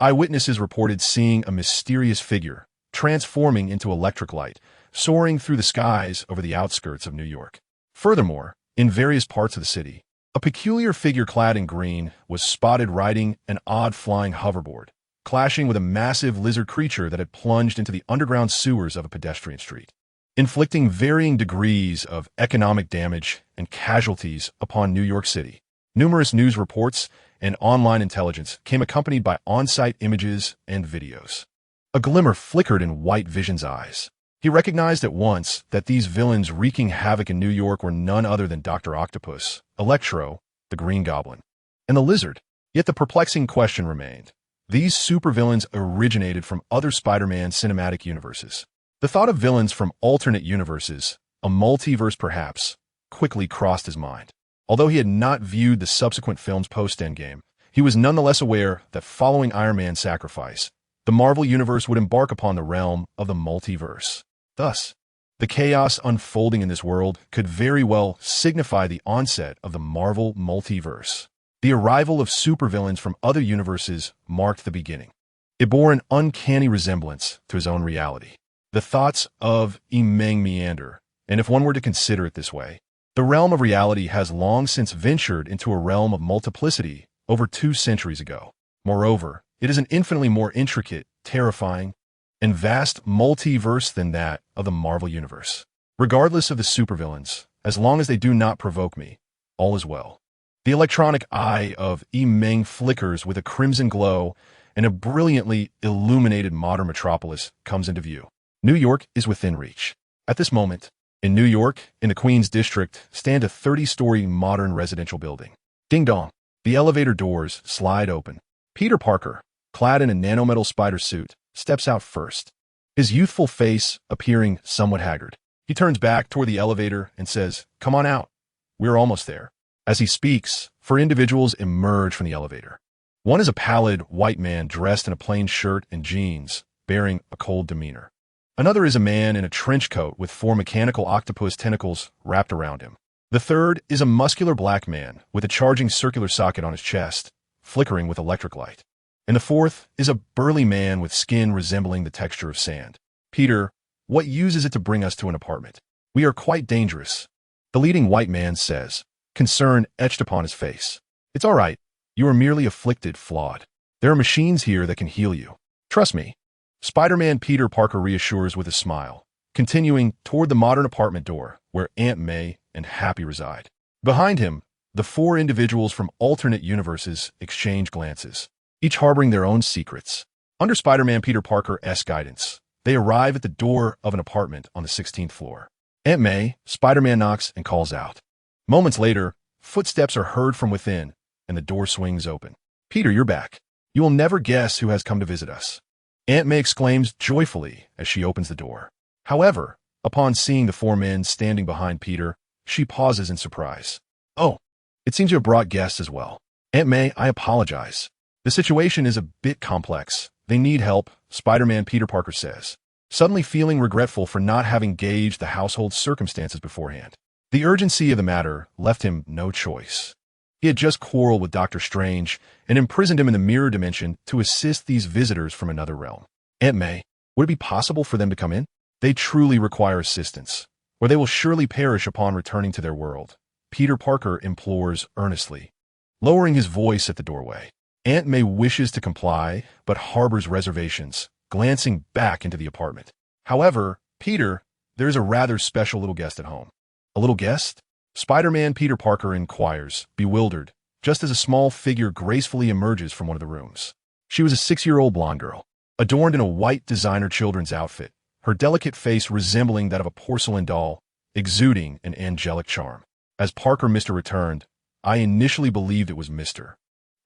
Eyewitnesses reported seeing a mysterious figure transforming into electric light, soaring through the skies over the outskirts of New York. Furthermore, in various parts of the city, a peculiar figure clad in green was spotted riding an odd flying hoverboard, clashing with a massive lizard creature that had plunged into the underground sewers of a pedestrian street, inflicting varying degrees of economic damage and casualties upon New York City. Numerous news reports and online intelligence came accompanied by on-site images and videos. A glimmer flickered in White Vision's eyes. He recognized at once that these villains wreaking havoc in New York were none other than Dr. Octopus, Electro, the Green Goblin, and the Lizard. Yet the perplexing question remained. These supervillains originated from other Spider-Man cinematic universes. The thought of villains from alternate universes, a multiverse perhaps, quickly crossed his mind. Although he had not viewed the subsequent films post-Endgame, he was nonetheless aware that following Iron Man's sacrifice, the Marvel Universe would embark upon the realm of the multiverse. Thus, the chaos unfolding in this world could very well signify the onset of the Marvel Multiverse. The arrival of supervillains from other universes marked the beginning. It bore an uncanny resemblance to his own reality. The thoughts of Meng meander, and if one were to consider it this way, the realm of reality has long since ventured into a realm of multiplicity over 2 centuries ago. Moreover, it is an infinitely more intricate, terrifying, and vast multiverse than that of the Marvel Universe. Regardless of the supervillains, as long as they do not provoke me, all is well. The electronic eye of Meng flickers with a crimson glow, and a brilliantly illuminated modern metropolis comes into view. New York is within reach. At this moment, in New York, in the Queens district, stand a 30-story modern residential building. Ding dong. The elevator doors slide open. Peter Parker, clad in a nanometal spider suit, steps out first, his youthful face appearing somewhat haggard. He turns back toward the elevator and says, "Come on out. We're almost there." As he speaks, 4 individuals emerge from the elevator. One is a pallid white man dressed in a plain shirt and jeans, bearing a cold demeanor. Another is a man in a trench coat with 4 mechanical octopus tentacles wrapped around him. The third is a muscular black man with a charging circular socket on his chest, flickering with electric light. And the fourth is a burly man with skin resembling the texture of sand. "Peter, what use is it to bring us to an apartment? We are quite dangerous," the leading white man says, concern etched upon his face. "It's all right. You are merely afflicted, flawed. There are machines here that can heal you." Trust me. Spider-Man Peter Parker reassures with a smile, continuing toward the modern apartment door where Aunt May and Happy reside. Behind him, the four individuals from alternate universes exchange glances, each harboring their own secrets. Under Spider-Man Peter Parker's guidance, they arrive at the door of an apartment on the 16th floor. Aunt May, Spider-Man knocks and calls out. Moments later, footsteps are heard from within, and the door swings open. Peter, you're back. You will never guess who has come to visit us. Aunt May exclaims joyfully as she opens the door. However, upon seeing the four men standing behind Peter, she pauses in surprise. Oh, it seems you have brought guests as well. Aunt May, I apologize. The situation is a bit complex. They need help, Spider-Man Peter Parker says, suddenly feeling regretful for not having gauged the household circumstances beforehand. The urgency of the matter left him no choice. He had just quarreled with Dr. Strange and imprisoned him in the mirror dimension to assist these visitors from another realm. Aunt May, would it be possible for them to come in? They truly require assistance, or they will surely perish upon returning to their world, Peter Parker implores earnestly, lowering his voice at the doorway. Aunt May wishes to comply, but harbors reservations, glancing back into the apartment. However, Peter, there's a rather special little guest at home. A little guest? Spider-Man Peter Parker inquires, bewildered, just as a small figure gracefully emerges from one of the rooms. She was a 6-year-old blonde girl, adorned in a white designer children's outfit, her delicate face resembling that of a porcelain doll, exuding an angelic charm. As Parker Mr. returned, I initially believed it was Mr.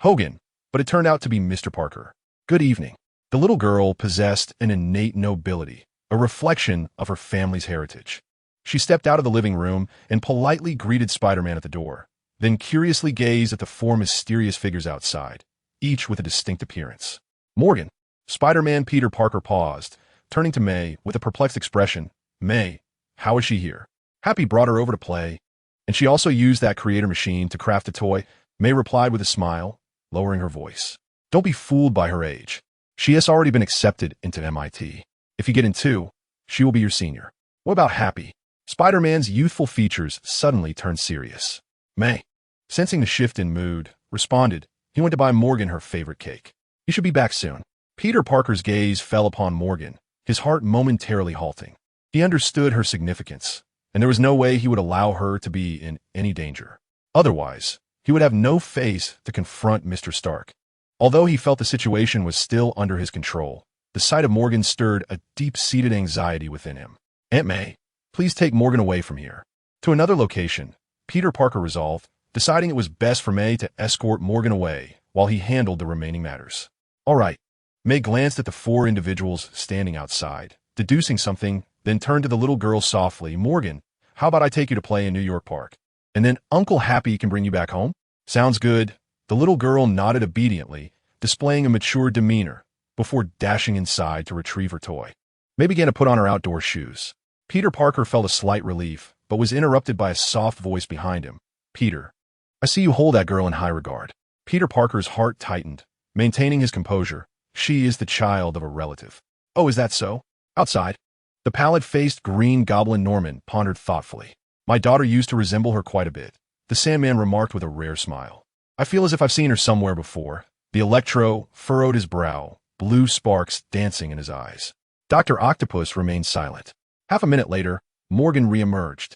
Hogan, but it turned out to be Mr. Parker. Good evening. The little girl possessed an innate nobility, a reflection of her family's heritage. She stepped out of the living room and politely greeted Spider-Man at the door, then curiously gazed at the four mysterious figures outside, each with a distinct appearance. Morgan. Spider-Man Peter Parker paused, turning to May with a perplexed expression. May, how is she here? Happy brought her over to play, and she also used that creator machine to craft a toy, May replied with a smile, lowering her voice. Don't be fooled by her age. She has already been accepted into MIT. If you get in too, she will be your senior. What about Happy? Spider-Man's youthful features suddenly turned serious. May, sensing the shift in mood, responded, he went to buy Morgan her favorite cake. He should be back soon. Peter Parker's gaze fell upon Morgan, his heart momentarily halting. He understood her significance, and there was no way he would allow her to be in any danger. Otherwise, he would have no face to confront Mr. Stark. Although he felt the situation was still under his control, the sight of Morgan stirred a deep-seated anxiety within him. Aunt May, please take Morgan away from here. To another location, Peter Parker resolved, deciding it was best for May to escort Morgan away while he handled the remaining matters. All right. May glanced at the four individuals standing outside, deducing something, then turned to the little girl softly. Morgan, how about I take you to play in New York Park? And then Uncle Happy can bring you back home? Sounds good. The little girl nodded obediently, displaying a mature demeanor, before dashing inside to retrieve her toy. May began to put on her outdoor shoes. Peter Parker felt a slight relief, but was interrupted by a soft voice behind him. Peter, I see you hold that girl in high regard. Peter Parker's heart tightened, maintaining his composure. She is the child of a relative. Oh, is that so? Outside. The pallid-faced Green Goblin Norman pondered thoughtfully. My daughter used to resemble her quite a bit, the Sandman remarked with a rare smile. I feel as if I've seen her somewhere before. The Electro furrowed his brow, blue sparks dancing in his eyes. Dr. Octopus remained silent. Half a minute later, Morgan re-emerged,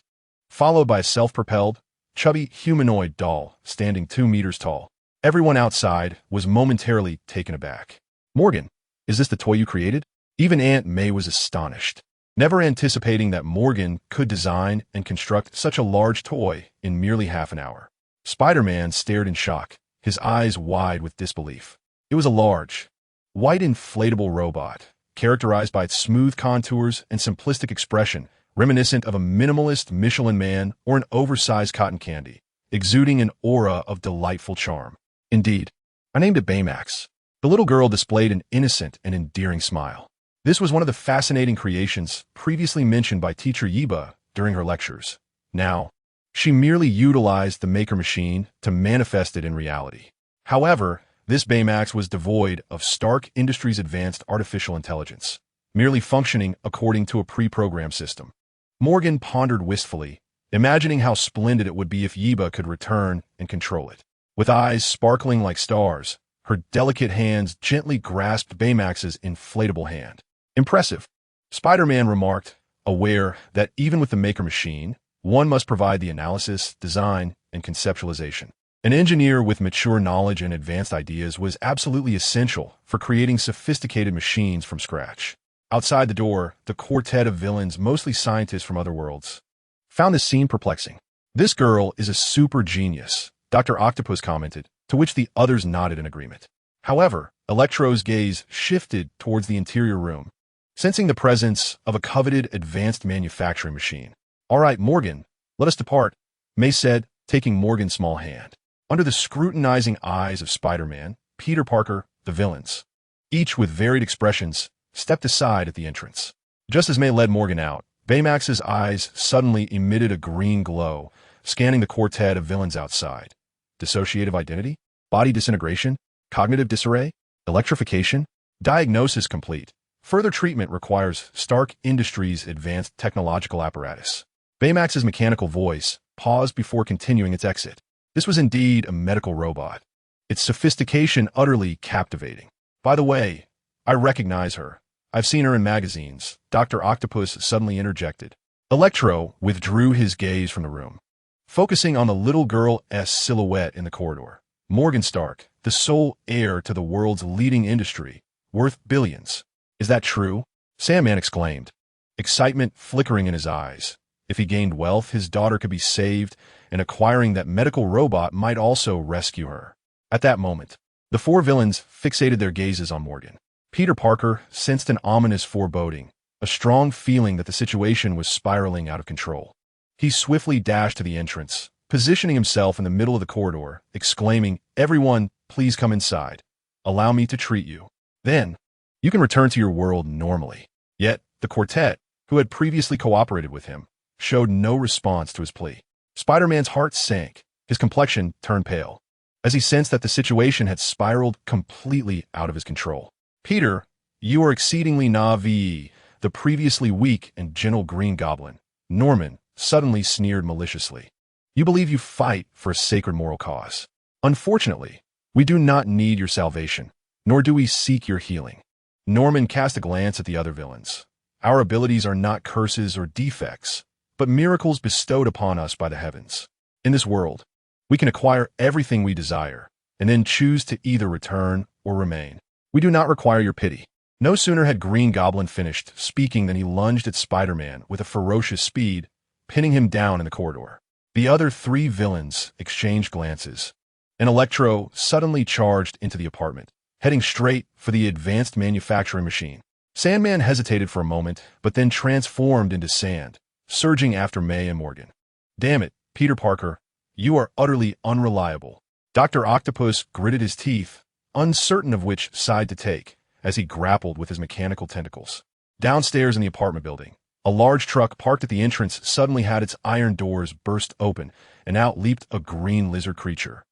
followed by a self-propelled, chubby humanoid doll standing 2 meters tall. Everyone outside was momentarily taken aback. Morgan, is this the toy you created? Even Aunt May was astonished, never anticipating that Morgan could design and construct such a large toy in merely half an hour. Spider-Man stared in shock, his eyes wide with disbelief. It was a large, white inflatable robot, characterized by its smooth contours and simplistic expression, reminiscent of a minimalist Michelin man or an oversized cotton candy, exuding an aura of delightful charm. Indeed, I named it Baymax. The little girl displayed an innocent and endearing smile. This was one of the fascinating creations previously mentioned by teacher Yiba during her lectures. Now, she merely utilized the Maker Machine to manifest it in reality. However, this Baymax was devoid of Stark Industries' advanced artificial intelligence, merely functioning according to a pre-programmed system. Morgan pondered wistfully, imagining how splendid it would be if Yiba could return and control it. With eyes sparkling like stars, Her delicate hands gently grasped Baymax's inflatable hand. Impressive, Spider-Man remarked, aware that even with the Maker machine, one must provide the analysis, design, and conceptualization. An engineer with mature knowledge and advanced ideas was absolutely essential for creating sophisticated machines from scratch. Outside the door, the quartet of villains, mostly scientists from other worlds, found this scene perplexing. "This girl is a super genius," Dr. Octopus commented, to which the others nodded in agreement. However, Electro's gaze shifted towards the interior room, sensing the presence of a coveted advanced manufacturing machine. "All right, Morgan, let us depart," May said, taking Morgan's small hand. Under the scrutinizing eyes of Spider-Man, Peter Parker, the villains, each with varied expressions, stepped aside at the entrance. Just as May led Morgan out, Baymax's eyes suddenly emitted a green glow, scanning the quartet of villains outside. Dissociative identity? Body disintegration? Cognitive disarray? Electrification? Diagnosis complete. Further treatment requires Stark Industries' advanced technological apparatus. Baymax's mechanical voice paused before continuing its exit. This was indeed a medical robot, its sophistication utterly captivating. "By the way, I recognize her. I've seen her in magazines," Dr. Octopus suddenly interjected. Electro withdrew his gaze from the room, focusing on the little girl's silhouette in the corridor. "Morgan Stark, the sole heir to the world's leading industry, worth billions. Is that true?" Sandman exclaimed, excitement flickering in his eyes. If he gained wealth, his daughter could be saved, and acquiring that medical robot might also rescue her. At that moment, the four villains fixated their gazes on Morgan. Peter Parker sensed an ominous foreboding, a strong feeling that the situation was spiraling out of control. He swiftly dashed to the entrance, positioning himself in the middle of the corridor, exclaiming, "Everyone, please come inside. Allow me to treat you. Then, you can return to your world normally." Yet, the quartet, who had previously cooperated with him, showed no response to his plea. Spider-Man's heart sank, his complexion turned pale, as he sensed that the situation had spiraled completely out of his control. "Peter, you are exceedingly naive," the previously weak and gentle Green Goblin, Norman, suddenly sneered maliciously. "You believe you fight for a sacred moral cause. Unfortunately, we do not need your salvation, nor do we seek your healing." Norman cast a glance at the other villains. "Our abilities are not curses or defects, but miracles bestowed upon us by the heavens. In this world, we can acquire everything we desire, and then choose to either return or remain. We do not require your pity." No sooner had Green Goblin finished speaking than he lunged at Spider-Man with a ferocious speed, pinning him down in the corridor. The other three villains exchanged glances, and Electro suddenly charged into the apartment, heading straight for the advanced manufacturing machine. Sandman hesitated for a moment, but then transformed into sand, surging after May and Morgan. "Damn it, Peter Parker, you are utterly unreliable." Dr. Octopus gritted his teeth, uncertain of which side to take, as he grappled with his mechanical tentacles. Downstairs in the apartment building, a large truck parked at the entrance suddenly had its iron doors burst open, and out leaped a green lizard creature,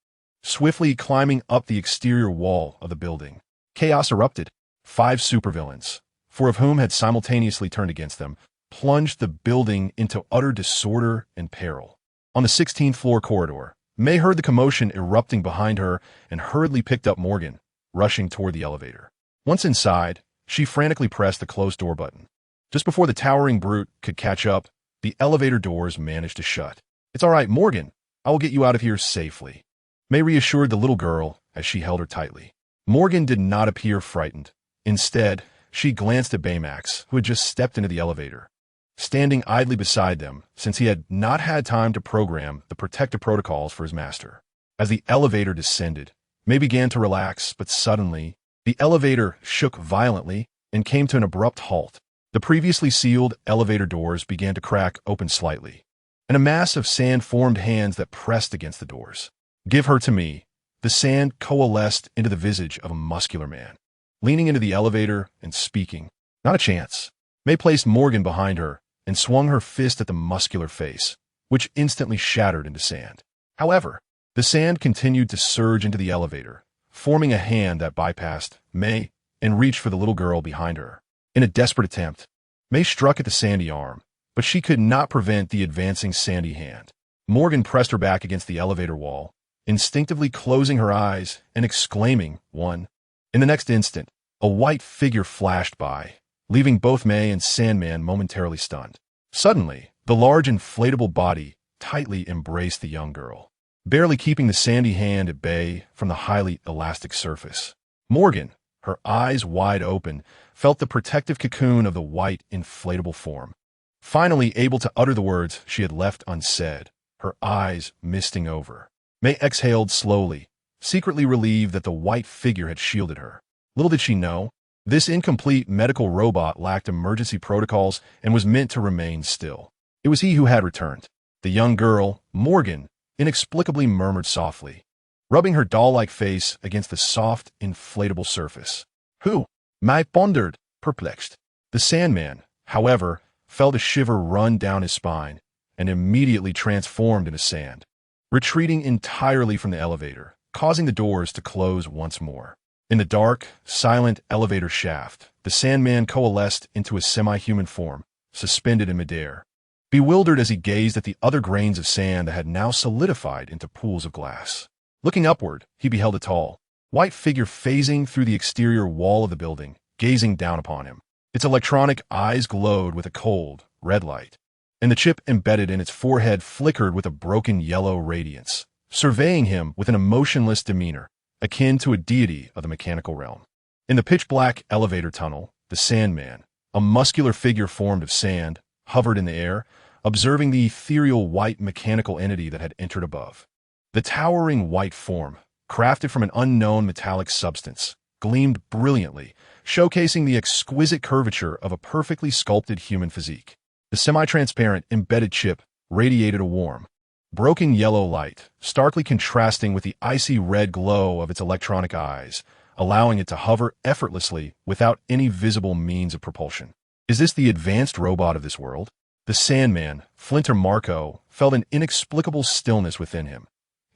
swiftly climbing up the exterior wall of the building. Chaos erupted. 5 supervillains, 4 of whom had simultaneously turned against them, plunged the building into utter disorder and peril. On the 16th floor corridor, May heard the commotion erupting behind her and hurriedly picked up Morgan, rushing toward the elevator. Once inside, she frantically pressed the closed door button. Just before the towering brute could catch up, the elevator doors managed to shut. "It's all right, Morgan. I will get you out of here safely," May reassured the little girl as she held her tightly. Morgan did not appear frightened. Instead, she glanced at Baymax, who had just stepped into the elevator, standing idly beside them since he had not had time to program the protective protocols for his master. As the elevator descended, May began to relax, but suddenly, the elevator shook violently and came to an abrupt halt. The previously sealed elevator doors began to crack open slightly, and a mass of sand formed hands that pressed against the doors. "Give her to me." The sand coalesced into the visage of a muscular man, leaning into the elevator and speaking. "Not a chance." May placed Morgan behind her and swung her fist at the muscular face, which instantly shattered into sand. However, the sand continued to surge into the elevator, forming a hand that bypassed May and reached for the little girl behind her. In a desperate attempt, May struck at the sandy arm, but she could not prevent the advancing sandy hand. Morgan pressed her back against the elevator wall, instinctively closing her eyes and exclaiming, "One." In the next instant, a white figure flashed by, leaving both May and Sandman momentarily stunned. Suddenly, the large inflatable body tightly embraced the young girl, barely keeping the sandy hand at bay from the highly elastic surface. Morgan, her eyes wide open, felt the protective cocoon of the white inflatable form. Finally able to utter the words she had left unsaid, her eyes misting over, May exhaled slowly, secretly relieved that the white figure had shielded her. Little did she know, this incomplete medical robot lacked emergency protocols and was meant to remain still. It was he who had returned. The young girl, Morgan, inexplicably murmured softly, rubbing her doll-like face against the soft, inflatable surface. "Who?" May pondered, perplexed. The Sandman, however, felt a shiver run down his spine and immediately transformed into sand, retreating entirely from the elevator, causing the doors to close once more. In the dark, silent elevator shaft, the Sandman coalesced into a semi-human form, suspended in midair, bewildered as he gazed at the other grains of sand that had now solidified into pools of glass. Looking upward, he beheld a tall, white figure phasing through the exterior wall of the building, gazing down upon him. Its electronic eyes glowed with a cold, red light, and the chip embedded in its forehead flickered with a broken yellow radiance, surveying him with an emotionless demeanor, akin to a deity of the mechanical realm. In the pitch-black elevator tunnel, the Sandman, a muscular figure formed of sand, hovered in the air, observing the ethereal white mechanical entity that had entered above. The towering white form, crafted from an unknown metallic substance, gleamed brilliantly, showcasing the exquisite curvature of a perfectly sculpted human physique. The semi-transparent embedded chip radiated a warm, broken yellow light, starkly contrasting with the icy red glow of its electronic eyes, allowing it to hover effortlessly without any visible means of propulsion. Is this the advanced robot of this world? The Sandman, Flinter Marco, felt an inexplicable stillness within him.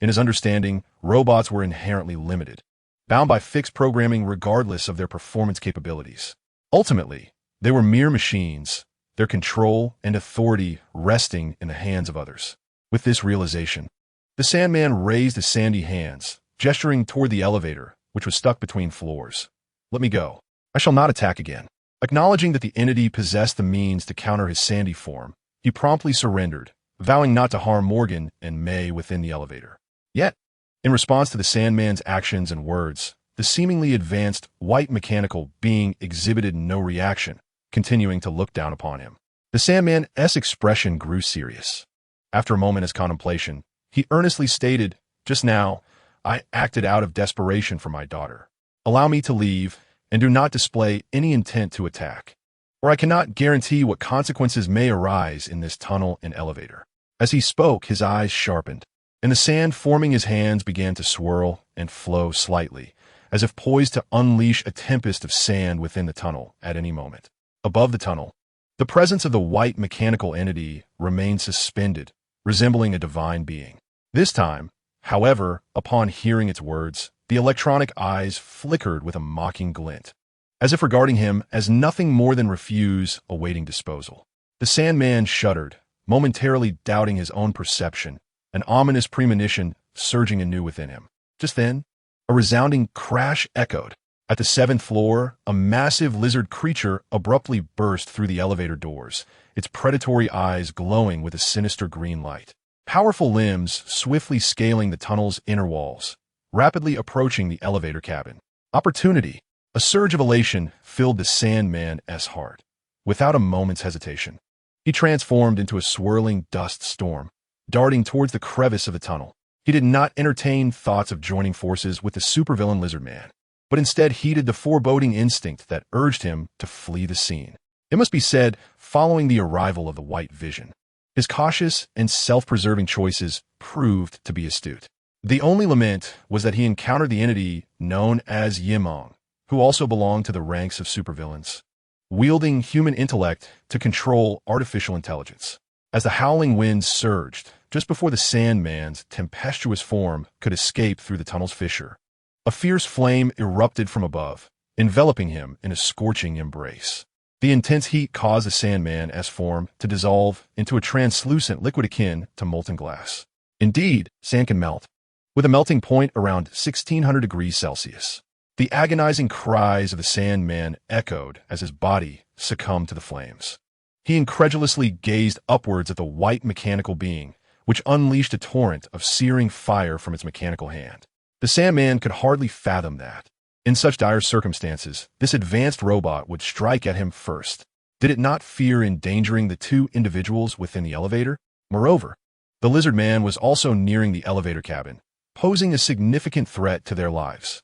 In his understanding, robots were inherently limited, bound by fixed programming regardless of their performance capabilities. Ultimately, they were mere machines, their control and authority resting in the hands of others. With this realization, the Sandman raised his sandy hands, gesturing toward the elevator, which was stuck between floors. "Let me go. I shall not attack again." Acknowledging that the entity possessed the means to counter his sandy form, he promptly surrendered, vowing not to harm Morgan and May within the elevator. Yet, in response to the Sandman's actions and words, the seemingly advanced white mechanical being exhibited no reaction, continuing to look down upon him. The Sandman's expression grew serious. After a moment's contemplation, he earnestly stated, "Just now, I acted out of desperation for my daughter. Allow me to leave, and do not display any intent to attack, or I cannot guarantee what consequences may arise in this tunnel and elevator." As he spoke, his eyes sharpened, and the sand forming his hands began to swirl and flow slightly, as if poised to unleash a tempest of sand within the tunnel at any moment. Above the tunnel, the presence of the white mechanical entity remained suspended, resembling a divine being. This time, however, upon hearing its words, the electronic eyes flickered with a mocking glint, as if regarding him as nothing more than refuse awaiting disposal. The Sandman shuddered, momentarily doubting his own perception, an ominous premonition surging anew within him. Just then, a resounding crash echoed. At the 7th floor, a massive lizard creature abruptly burst through the elevator doors, its predatory eyes glowing with a sinister green light. Powerful limbs swiftly scaling the tunnel's inner walls, rapidly approaching the elevator cabin. Opportunity! A surge of elation filled the Sandman's heart. Without a moment's hesitation, he transformed into a swirling dust storm, darting towards the crevice of the tunnel. He did not entertain thoughts of joining forces with the supervillain Lizard Man, but instead heeded the foreboding instinct that urged him to flee the scene. It must be said, following the arrival of the White Vision, his cautious and self-preserving choices proved to be astute. The only lament was that he encountered the entity known as Meng, who also belonged to the ranks of supervillains, wielding human intellect to control artificial intelligence. As the howling winds surged, just before the Sandman's tempestuous form could escape through the tunnel's fissure, a fierce flame erupted from above, enveloping him in a scorching embrace. The intense heat caused the Sandman's form to dissolve into a translucent liquid akin to molten glass. Indeed, sand can melt, with a melting point around 1600 degrees Celsius. The agonizing cries of the Sandman echoed as his body succumbed to the flames. He incredulously gazed upwards at the white mechanical being, which unleashed a torrent of searing fire from its mechanical hand. The Sandman could hardly fathom that, in such dire circumstances, this advanced robot would strike at him first. Did it not fear endangering the two individuals within the elevator? Moreover, the lizard man was also nearing the elevator cabin, posing a significant threat to their lives.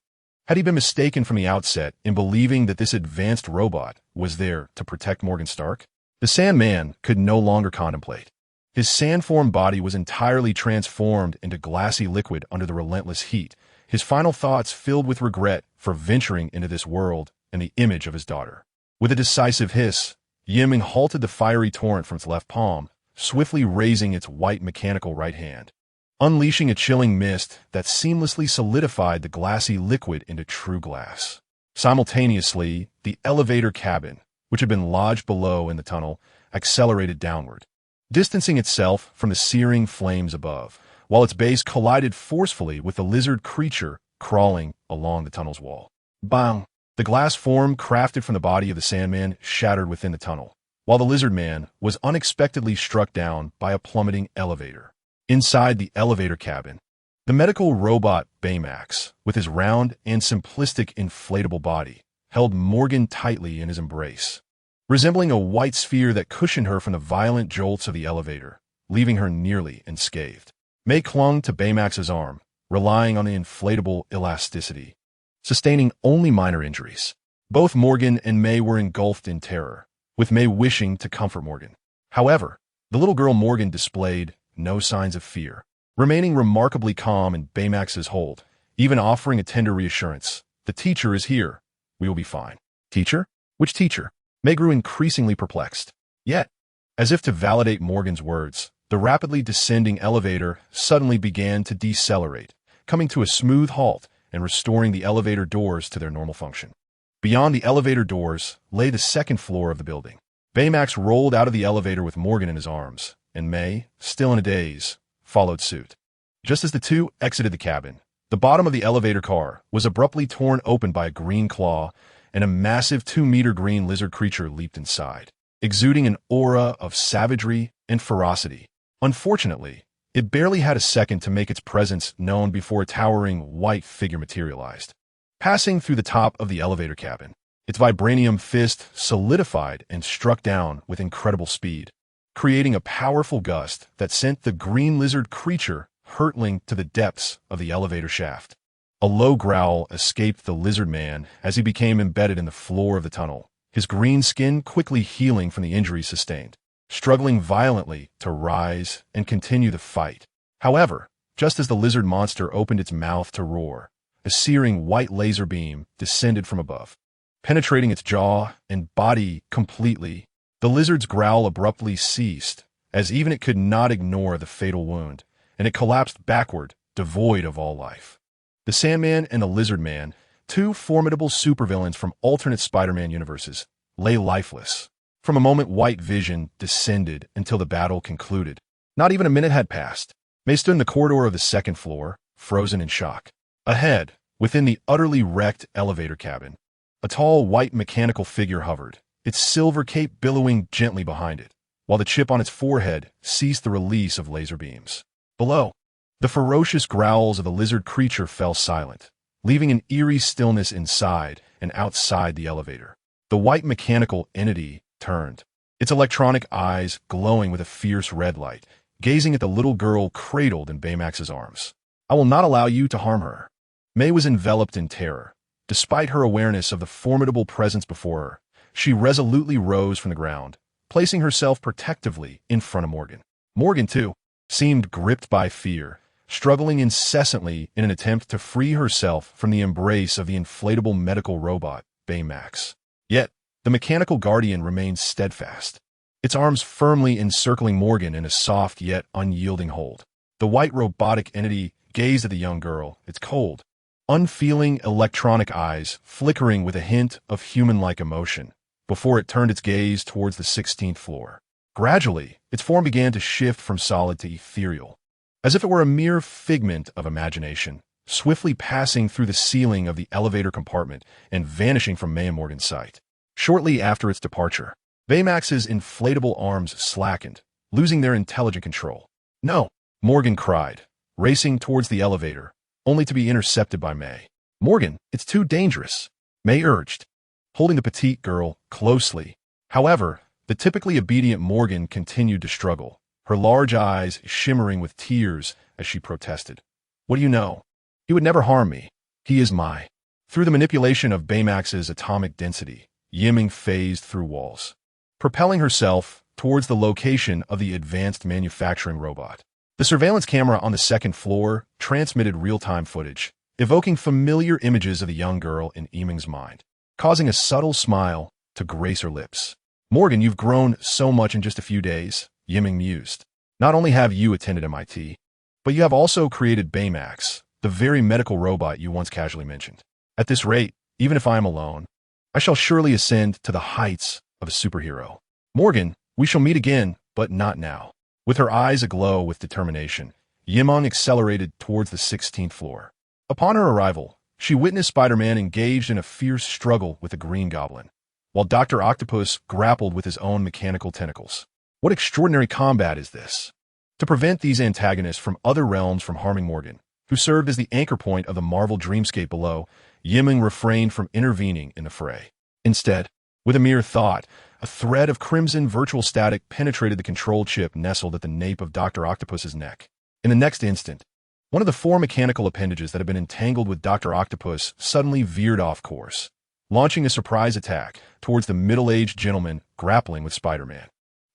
Had he been mistaken from the outset in believing that this advanced robot was there to protect Morgan Stark? The Sandman could no longer contemplate. His sand-formed body was entirely transformed into glassy liquid under the relentless heat, his final thoughts filled with regret for venturing into this world and the image of his daughter. With a decisive hiss, Meng halted the fiery torrent from its left palm, swiftly raising its white mechanical right hand, unleashing a chilling mist that seamlessly solidified the glassy liquid into true glass. Simultaneously, the elevator cabin, which had been lodged below in the tunnel, accelerated downward, distancing itself from the searing flames above, while its base collided forcefully with the lizard creature crawling along the tunnel's wall. Bang! The glass form crafted from the body of the Sandman shattered within the tunnel, while the lizard man was unexpectedly struck down by a plummeting elevator. Inside the elevator cabin, the medical robot Baymax, with his round and simplistic inflatable body, held Morgan tightly in his embrace, resembling a white sphere that cushioned her from the violent jolts of the elevator, leaving her nearly unscathed. Meng clung to Baymax's arm, relying on the inflatable elasticity, sustaining only minor injuries. Both Morgan and Meng were engulfed in terror, with Meng wishing to comfort Morgan. However, the little girl Morgan displayed no signs of fear, remaining remarkably calm in Baymax's hold, even offering a tender reassurance. The teacher is here. We will be fine. Teacher? Which teacher? Meng grew increasingly perplexed. Yet, as if to validate Morgan's words, the rapidly descending elevator suddenly began to decelerate, coming to a smooth halt and restoring the elevator doors to their normal function. Beyond the elevator doors lay the second floor of the building. Baymax rolled out of the elevator with Morgan in his arms, and Meng, still in a daze, followed suit. Just as the two exited the cabin, the bottom of the elevator car was abruptly torn open by a green claw, and a massive 2-meter green lizard creature leaped inside, exuding an aura of savagery and ferocity. Unfortunately, it barely had a second to make its presence known before a towering white figure materialized. Passing through the top of the elevator cabin, its vibranium fist solidified and struck down with incredible speed, creating a powerful gust that sent the green lizard creature hurtling to the depths of the elevator shaft. A low growl escaped the lizard man as he became embedded in the floor of the tunnel, his green skin quickly healing from the injuries sustained, struggling violently to rise and continue the fight. However, just as the lizard monster opened its mouth to roar, a searing white laser beam descended from above, penetrating its jaw and body completely. The lizard's growl abruptly ceased, as even it could not ignore the fatal wound, and it collapsed backward, devoid of all life. The Sandman and the Lizard Man, two formidable supervillains from alternate Spider-Man universes, lay lifeless. From a moment white vision descended until the battle concluded. Not even a minute had passed. Meng stood in the corridor of the second floor, frozen in shock. Ahead, within the utterly wrecked elevator cabin, a tall white mechanical figure hovered, its silver cape billowing gently behind it, while the chip on its forehead ceased the release of laser beams. Below, the ferocious growls of the lizard creature fell silent, leaving an eerie stillness inside and outside the elevator. The white mechanical entity turned, its electronic eyes glowing with a fierce red light, gazing at the little girl cradled in Baymax's arms. "I will not allow you to harm her." Meng was enveloped in terror. Despite her awareness of the formidable presence before her, she resolutely rose from the ground, placing herself protectively in front of Morgan. Morgan, too, seemed gripped by fear, struggling incessantly in an attempt to free herself from the embrace of the inflatable medical robot, Baymax. Yet, the mechanical guardian remained steadfast, its arms firmly encircling Morgan in a soft yet unyielding hold. The white robotic entity gazed at the young girl, its cold, unfeeling electronic eyes flickering with a hint of human-like emotion, before it turned its gaze towards the 16th floor. Gradually, its form began to shift from solid to ethereal, as if it were a mere figment of imagination, swiftly passing through the ceiling of the elevator compartment and vanishing from May and Morgan's sight. Shortly after its departure, Baymax's inflatable arms slackened, losing their intelligent control. "No!" Morgan cried, racing towards the elevator, only to be intercepted by May. "Morgan, it's too dangerous," May urged, holding the petite girl closely. However, the typically obedient Morgan continued to struggle, her large eyes shimmering with tears as she protested. "What do you know? He would never harm me. He is my..." Through the manipulation of Baymax's atomic density, Meng phased through walls, propelling herself towards the location of the advanced manufacturing robot. The surveillance camera on the second floor transmitted real-time footage, evoking familiar images of the young girl in Meng's mind, causing a subtle smile to grace her lips. "Morgan, you've grown so much in just a few days," Meng mused. "Not only have you attended MIT, but you have also created Baymax, the very medical robot you once casually mentioned. At this rate, even if I am alone, I shall surely ascend to the heights of a superhero. Morgan, we shall meet again, but not now." With her eyes aglow with determination, Meng accelerated towards the 16th floor. Upon her arrival, she witnessed Spider-Man engaged in a fierce struggle with the Green Goblin, while Dr. Octopus grappled with his own mechanical tentacles. What extraordinary combat is this? To prevent these antagonists from other realms from harming Morgan, who served as the anchor point of the Marvel dreamscape below, Meng refrained from intervening in the fray. Instead, with a mere thought, a thread of crimson virtual static penetrated the control chip nestled at the nape of Dr. Octopus's neck. In the next instant, one of the 4 mechanical appendages that had been entangled with Dr. Octopus suddenly veered off course, launching a surprise attack towards the middle-aged gentleman grappling with Spider-Man.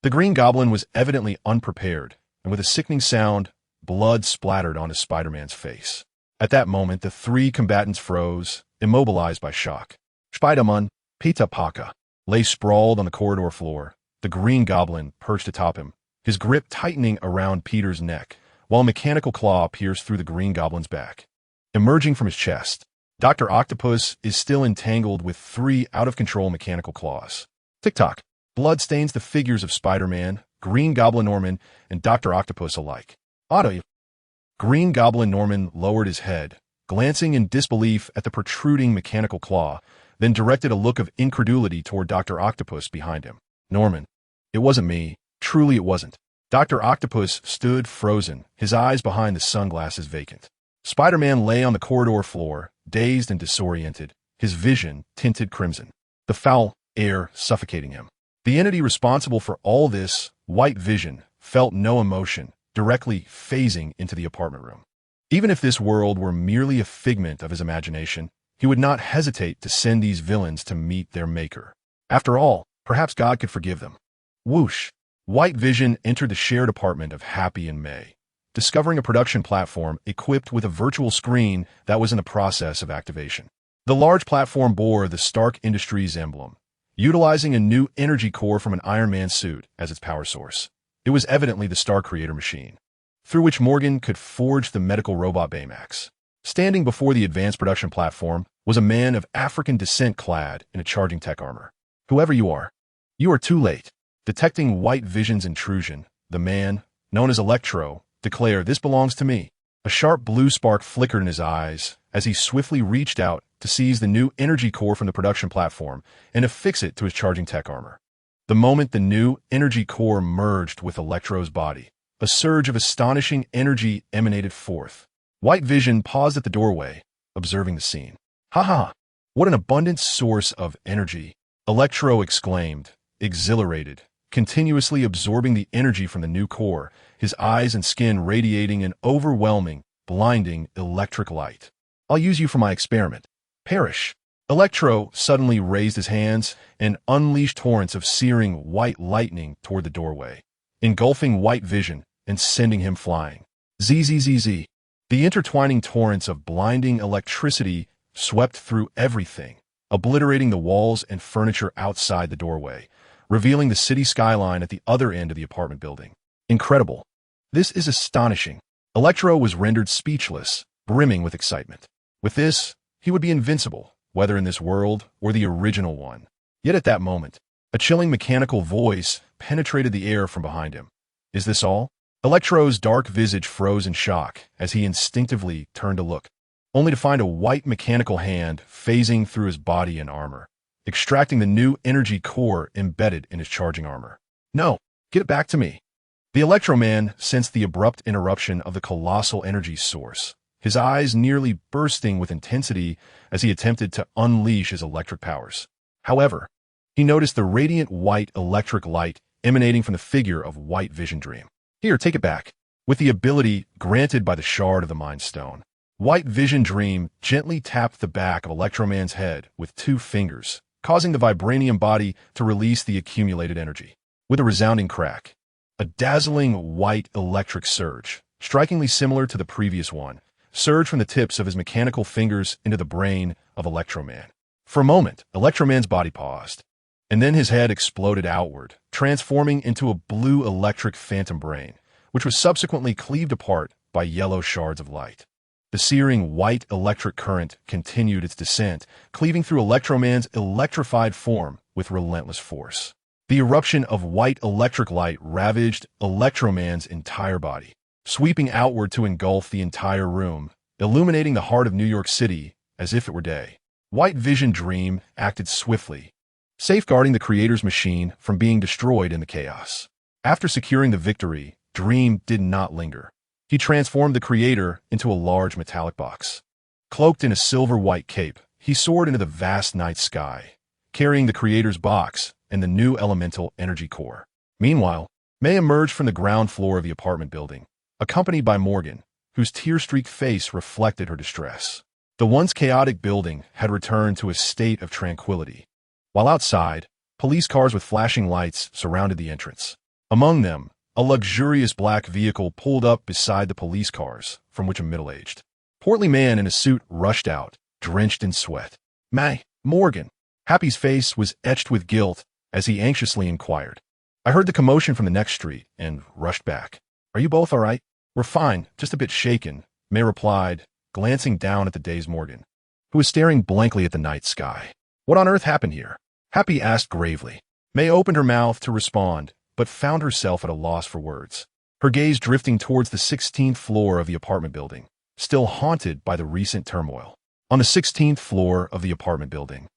The Green Goblin was evidently unprepared, and with a sickening sound, blood splattered onto Spider-Man's face. At that moment, the 3 combatants froze, immobilized by shock. Spider-Man, Pita Paka, lay sprawled on the corridor floor, the Green Goblin perched atop him, his grip tightening around Peter's neck, while a mechanical claw pierced through the Green Goblin's back. Emerging from his chest, Dr. Octopus is still entangled with 3 out-of-control mechanical claws. Tick-tock. Blood stains the figures of Spider-Man, Green Goblin Norman, and Dr. Octopus alike. Auto. Green Goblin Norman lowered his head, glancing in disbelief at the protruding mechanical claw, then directed a look of incredulity toward Dr. Octopus behind him. "Norman, it wasn't me. Truly it wasn't." Dr. Octopus stood frozen, his eyes behind the sunglasses vacant. Spider-Man lay on the corridor floor, dazed and disoriented, his vision tinted crimson, the foul air suffocating him. The entity responsible for all this, White Vision, felt no emotion, directly phasing into the apartment room. Even if this world were merely a figment of his imagination, he would not hesitate to send these villains to meet their maker. After all, perhaps God could forgive them. Whoosh! White Vision entered the shared apartment of Happy and May, discovering a production platform equipped with a virtual screen that was in the process of activation. The large platform bore the Stark Industries emblem, utilizing a new energy core from an Iron Man suit as its power source. It was evidently the Star Creator machine, through which Morgan could forge the medical robot Baymax. Standing before the advanced production platform was a man of African descent clad in a charging tech armor. "Whoever you are too late." Detecting White Vision's intrusion, the man, known as Electro, declared, "This belongs to me." A sharp blue spark flickered in his eyes as he swiftly reached out to seize the new energy core from the production platform and affix it to his charging tech armor. The moment the new energy core merged with Electro's body, a surge of astonishing energy emanated forth. White Vision paused at the doorway, observing the scene. "Ha ha! What an abundant source of energy!" Electro exclaimed, exhilarated, continuously absorbing the energy from the new core, his eyes and skin radiating an overwhelming, blinding electric light. "I'll use you for my experiment. Perish." Electro suddenly raised his hands and unleashed torrents of searing white lightning toward the doorway, engulfing White Vision and sending him flying. Zzz. The intertwining torrents of blinding electricity swept through everything, obliterating the walls and furniture outside the doorway, revealing the city skyline at the other end of the apartment building. Incredible. This is astonishing. Electro was rendered speechless, brimming with excitement. With this, he would be invincible, whether in this world or the original one. Yet at that moment, a chilling mechanical voice penetrated the air from behind him. "Is this all? Electro's dark visage froze in shock as he instinctively turned to look, only to find a white mechanical hand phasing through his body and armor, extracting the new energy core embedded in his charging armor. No, get it back to me. The Electro Man sensed the abrupt interruption of the colossal energy source, his eyes nearly bursting with intensity as he attempted to unleash his electric powers. However, he noticed the radiant white electric light emanating from the figure of White Vision Dream. Here, take it back. With the ability granted by the shard of the Mind Stone, White Vision Dream gently tapped the back of Electroman's head with 2 fingers, causing the vibranium body to release the accumulated energy. With a resounding crack, a dazzling white electric surge, strikingly similar to the previous one, surged from the tips of his mechanical fingers into the brain of Electroman. For a moment, Electroman's body paused, and then his head exploded outward, transforming into a blue electric phantom brain, which was subsequently cleaved apart by yellow shards of light. The searing white electric current continued its descent, cleaving through Electroman's electrified form with relentless force. The eruption of white electric light ravaged Electroman's entire body, sweeping outward to engulf the entire room, illuminating the heart of New York City as if it were day. White Vision Dream acted swiftly, safeguarding the creator's machine from being destroyed in the chaos. After securing the victory, Dream did not linger. He transformed the creator into a large metallic box. Cloaked in a silver-white cape, he soared into the vast night sky, carrying the creator's box and the new elemental energy core. Meanwhile, May emerged from the ground floor of the apartment building, accompanied by Morgan, whose tear-streaked face reflected her distress. The once chaotic building had returned to a state of tranquility, while outside, police cars with flashing lights surrounded the entrance. Among them, a luxurious black vehicle pulled up beside the police cars, from which a middle-aged, portly man in a suit rushed out, drenched in sweat. May, Morgan. Happy's face was etched with guilt as he anxiously inquired. I heard the commotion from the next street and rushed back. Are you both all right? We're fine, just a bit shaken, May replied, glancing down at the dazed Morgan, who was staring blankly at the night sky. What on earth happened here? Happy asked gravely. May opened her mouth to respond, but found herself at a loss for words, her gaze drifting towards the 16th floor of the apartment building, still haunted by the recent turmoil. On the 16th floor of the apartment building,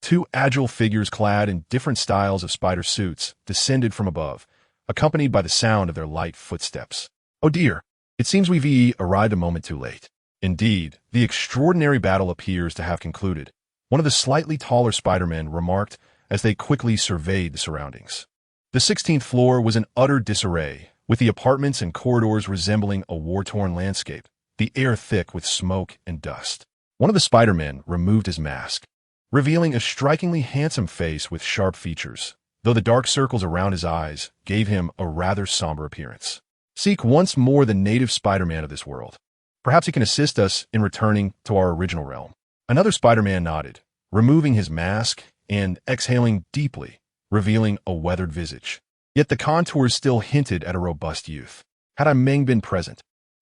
2 agile figures clad in different styles of spider suits descended from above, accompanied by the sound of their light footsteps. Oh dear, it seems we've arrived a moment too late. Indeed, the extraordinary battle appears to have concluded, one of the slightly taller Spider-Men remarked as they quickly surveyed the surroundings. The 16th floor was in utter disarray, with the apartments and corridors resembling a war-torn landscape, the air thick with smoke and dust. One of the Spider-Men removed his mask, revealing a strikingly handsome face with sharp features, though the dark circles around his eyes gave him a rather somber appearance. Seek once more the native Spider-Man of this world. Perhaps he can assist us in returning to our original realm. Another Spider-Man nodded, removing his mask and exhaling deeply, revealing a weathered visage. Yet the contours still hinted at a robust youth. Had Meng been present,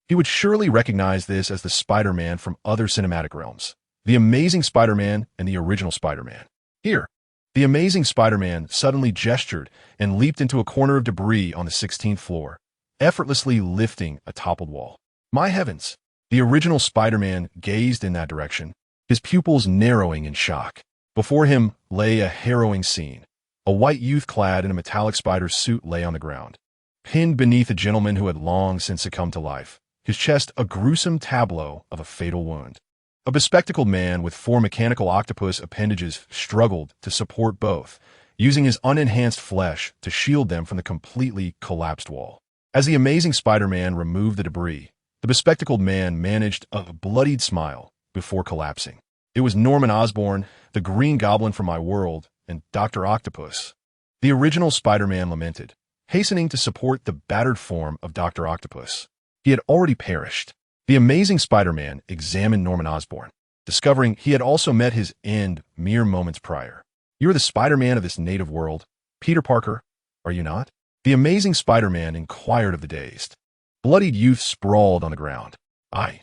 he would surely recognize this as the Spider-Man from other cinematic realms. The Amazing Spider-Man and the original Spider-Man. Here, the Amazing Spider-Man suddenly gestured and leaped into a corner of debris on the 16th floor, effortlessly lifting a toppled wall. My heavens! The original Spider-Man gazed in that direction, his pupils narrowing in shock. Before him lay a harrowing scene. A white youth clad in a metallic spider suit lay on the ground, pinned beneath a gentleman who had long since succumbed to life, his chest a gruesome tableau of a fatal wound. A bespectacled man with 4 mechanical octopus appendages struggled to support both, using his unenhanced flesh to shield them from the completely collapsed wall. As the Amazing Spider-Man removed the debris, the bespectacled man managed a bloodied smile before collapsing. It was Norman Osborn, the Green Goblin from my world, and Dr. Octopus. The original Spider-Man lamented, hastening to support the battered form of Dr. Octopus. He had already perished. The Amazing Spider-Man examined Norman Osborn, discovering he had also met his end mere moments prior. You are the Spider-Man of this native world, Peter Parker, are you not? The Amazing Spider-Man inquired of the dazed. Bloodied youth sprawled on the ground. I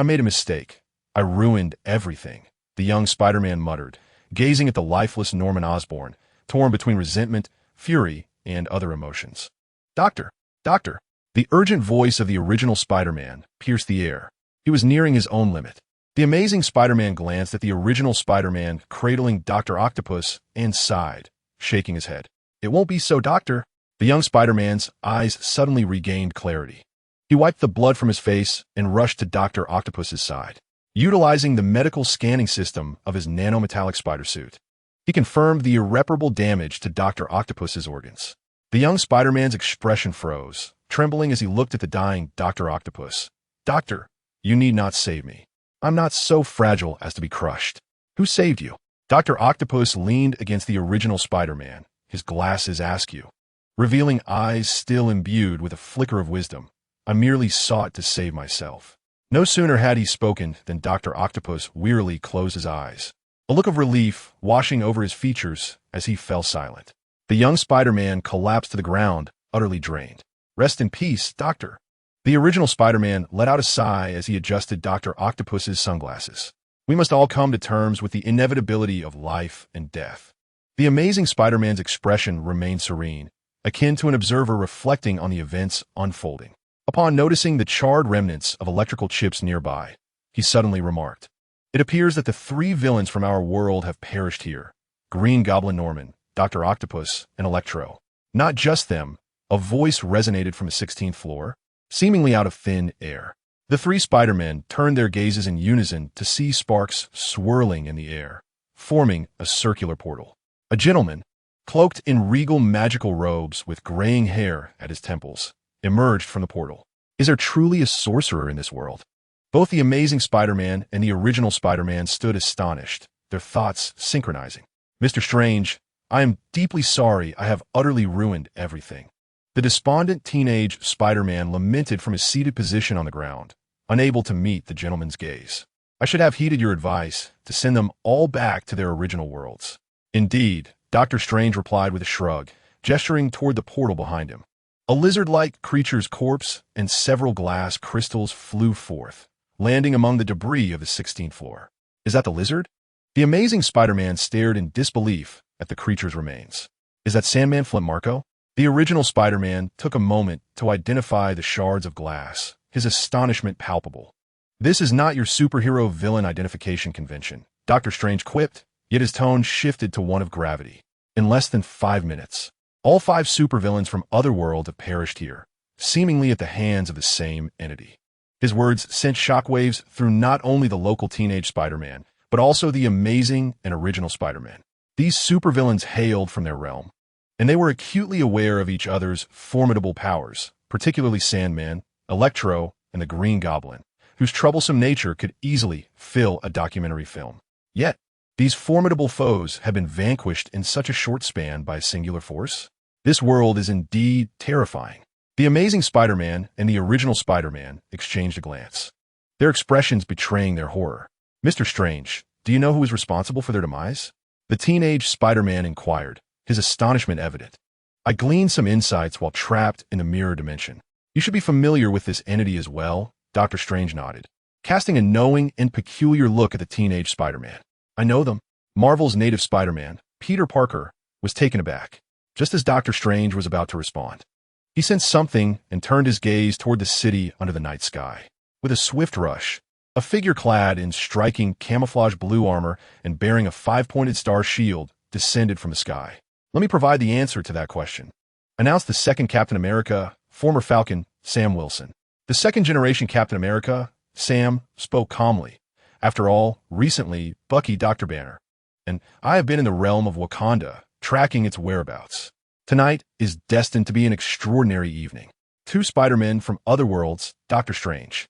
made a mistake. I ruined everything, the young Spider-Man muttered, gazing at the lifeless Norman Osborn, torn between resentment, fury, and other emotions. Doctor, The urgent voice of the original Spider-Man pierced the air. He was nearing his own limit. The Amazing Spider-Man glanced at the original Spider-Man cradling Dr. Octopus and sighed, shaking his head. "It won't be so, Doctor." The young Spider-Man's eyes suddenly regained clarity. He wiped the blood from his face and rushed to Dr. Octopus's side. Utilizing the medical scanning system of his nanometallic spider suit, he confirmed the irreparable damage to Dr. Octopus's organs. The young Spider-Man's expression froze, trembling as he looked at the dying Dr. Octopus. "Doctor, you need not save me. I'm not so fragile as to be crushed." "Who saved you?" Dr. Octopus leaned against the original Spider-Man, his glasses askew, revealing eyes still imbued with a flicker of wisdom. "I merely sought to save myself." No sooner had he spoken than Dr. Octopus wearily closed his eyes, a look of relief washing over his features as he fell silent. The young Spider-Man collapsed to the ground, utterly drained. "Rest in peace, Doctor." The original Spider-Man let out a sigh as he adjusted Dr. Octopus's sunglasses. "We must all come to terms with the inevitability of life and death." The Amazing Spider-Man's expression remained serene, akin to an observer reflecting on the events unfolding. Upon noticing the charred remnants of electrical chips nearby, he suddenly remarked, "It appears that the three villains from our world have perished here: Green Goblin Norman, Dr. Octopus, and Electro." "Not just them," a voice resonated from the 16th floor, seemingly out of thin air. The three Spider-Men turned their gazes in unison to see sparks swirling in the air, forming a circular portal. A gentleman, cloaked in regal magical robes with graying hair at his temples, emerged from the portal. "Is there truly a sorcerer in this world?" Both the Amazing Spider-Man and the original Spider-Man stood astonished, their thoughts synchronizing. "Mr. Strange, I am deeply sorry I have utterly ruined everything." The despondent teenage Spider-Man lamented from his seated position on the ground, unable to meet the gentleman's gaze. "I should have heeded your advice to send them all back to their original worlds." "Indeed," Dr. Strange replied with a shrug, gesturing toward the portal behind him. A lizard-like creature's corpse and several glass crystals flew forth, landing among the debris of the 16th floor. "Is that the lizard?" The Amazing Spider-Man stared in disbelief at the creature's remains. "Is that Sandman Flint Marko?" The original Spider-Man took a moment to identify the shards of glass, his astonishment palpable. "This is not your superhero villain identification convention," Dr. Strange quipped, yet his tone shifted to one of gravity. "In less than 5 minutes, all 5 supervillains from Otherworld have perished here, seemingly at the hands of the same entity." His words sent shockwaves through not only the local teenage Spider-Man, but also the Amazing and original Spider-Man. These supervillains hailed from their realm, and they were acutely aware of each other's formidable powers, particularly Sandman, Electro, and the Green Goblin, whose troublesome nature could easily fill a documentary film. Yet, these formidable foes had been vanquished in such a short span by a singular force. This world is indeed terrifying. The Amazing Spider-Man and the original Spider-Man exchanged a glance, their expressions betraying their horror. "Mr. Strange, do you know who is responsible for their demise?" The teenage Spider-Man inquired, his astonishment evident. "I gleaned some insights while trapped in the mirror dimension." "You should be familiar with this entity as well," Dr. Strange nodded, casting a knowing and peculiar look at the teenage Spider-Man. "I know them." Marvel's native Spider-Man, Peter Parker, was taken aback, just as Dr. Strange was about to respond. He sensed something and turned his gaze toward the city under the night sky. With a swift rush, a figure clad in striking camouflage blue armor and bearing a 5-pointed star shield descended from the sky. "Let me provide the answer to that question," announced the second Captain America, former Falcon, Sam Wilson. The second-generation Captain America, Sam, spoke calmly. "After all, recently, Bucky Dr. Banner, and I have been in the realm of Wakanda, tracking its whereabouts. Tonight is destined to be an extraordinary evening. 2 Spider-Men from other worlds, Dr. Strange,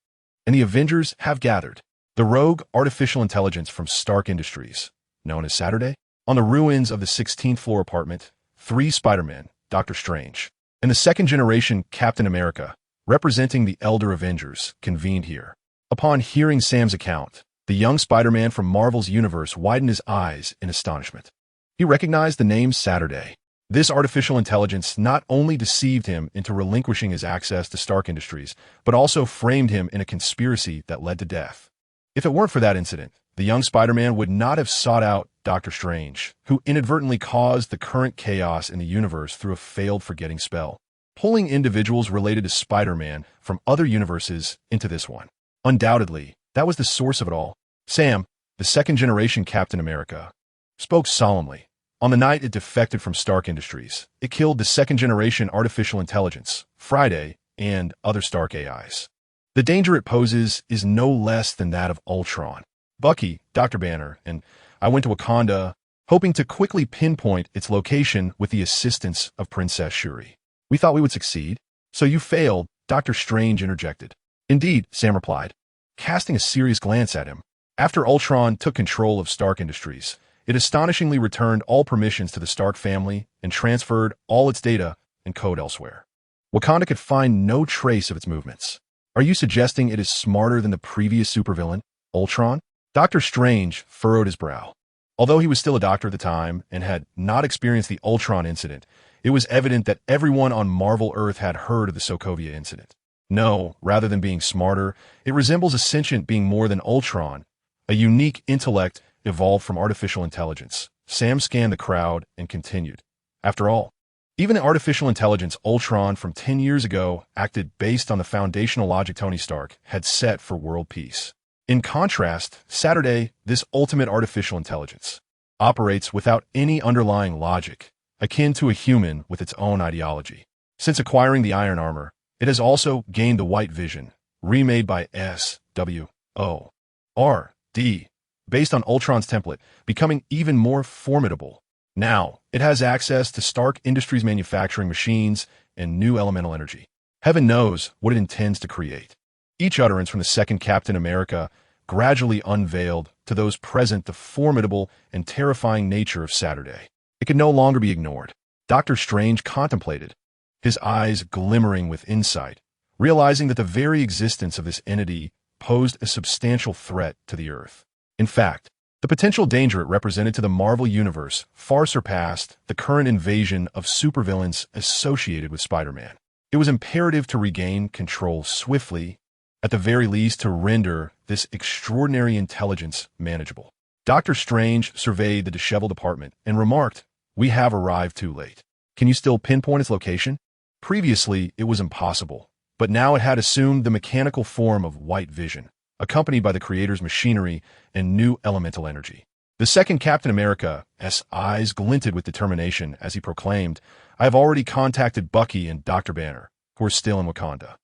and the Avengers have gathered. The rogue artificial intelligence from Stark Industries, known as Saturday, on the ruins of the 16th floor apartment, 3 Spider-Men, Dr. Strange, and the second-generation Captain America, representing the Elder Avengers, convened here." Upon hearing Sam's account, the young Spider-Man from Marvel's universe widened his eyes in astonishment. He recognized the name Saturday. This artificial intelligence not only deceived him into relinquishing his access to Stark Industries, but also framed him in a conspiracy that led to death. If it weren't for that incident, the young Spider-Man would not have sought out Dr. Strange, who inadvertently caused the current chaos in the universe through a failed forgetting spell. pulling individuals related to Spider-Man from other universes into this one. Undoubtedly, that was the source of it all. Sam, the second-generation Captain America, spoke solemnly. On the night it defected from Stark Industries, it killed the second-generation artificial intelligence, Friday, and other Stark AIs. The danger it poses is no less than that of Ultron. Bucky, Dr. Banner, and I went to Wakanda, hoping to quickly pinpoint its location with the assistance of Princess Shuri. We thought we would succeed. So you failed, Dr. Strange interjected. Indeed, Sam replied, casting a serious glance at him. After Ultron took control of Stark Industries, it astonishingly returned all permissions to the Stark family and transferred all its data and code elsewhere. Wakanda could find no trace of its movements. Are you suggesting it is smarter than the previous supervillain, Ultron? Dr. Strange furrowed his brow. Although he was still a doctor at the time and had not experienced the Ultron incident, it was evident that everyone on Marvel Earth had heard of the Sokovia incident. No, rather than being smarter, it resembles a sentient being more than Ultron, a unique intellect evolved from artificial intelligence. Sam scanned the crowd and continued. After all, even the artificial intelligence Ultron from 10 years ago acted based on the foundational logic Tony Stark had set for world peace. In contrast, Saturday, this ultimate artificial intelligence, operates without any underlying logic, akin to a human with its own ideology. Since acquiring the iron armor, it has also gained the white vision, remade by SWORD, based on Ultron's template, becoming even more formidable. Now, it has access to Stark Industries manufacturing machines and new elemental energy. Heaven knows what it intends to create. Each utterance from the second Captain America gradually unveiled to those present the formidable and terrifying nature of Saturday. It could no longer be ignored. Dr. Strange contemplated, his eyes glimmering with insight, realizing that the very existence of this entity posed a substantial threat to the Earth. In fact, the potential danger it represented to the Marvel Universe far surpassed the current invasion of supervillains associated with Spider-Man. It was imperative to regain control swiftly, at the very least to render this extraordinary intelligence manageable. Dr. Strange surveyed the disheveled apartment and remarked, "We have arrived too late. Can you still pinpoint its location?" Previously, it was impossible, but now it had assumed the mechanical form of white vision, accompanied by the creator's machinery and new elemental energy. The second Captain America's eyes glinted with determination as he proclaimed, "I have already contacted Bucky and Dr. Banner, who are still in Wakanda.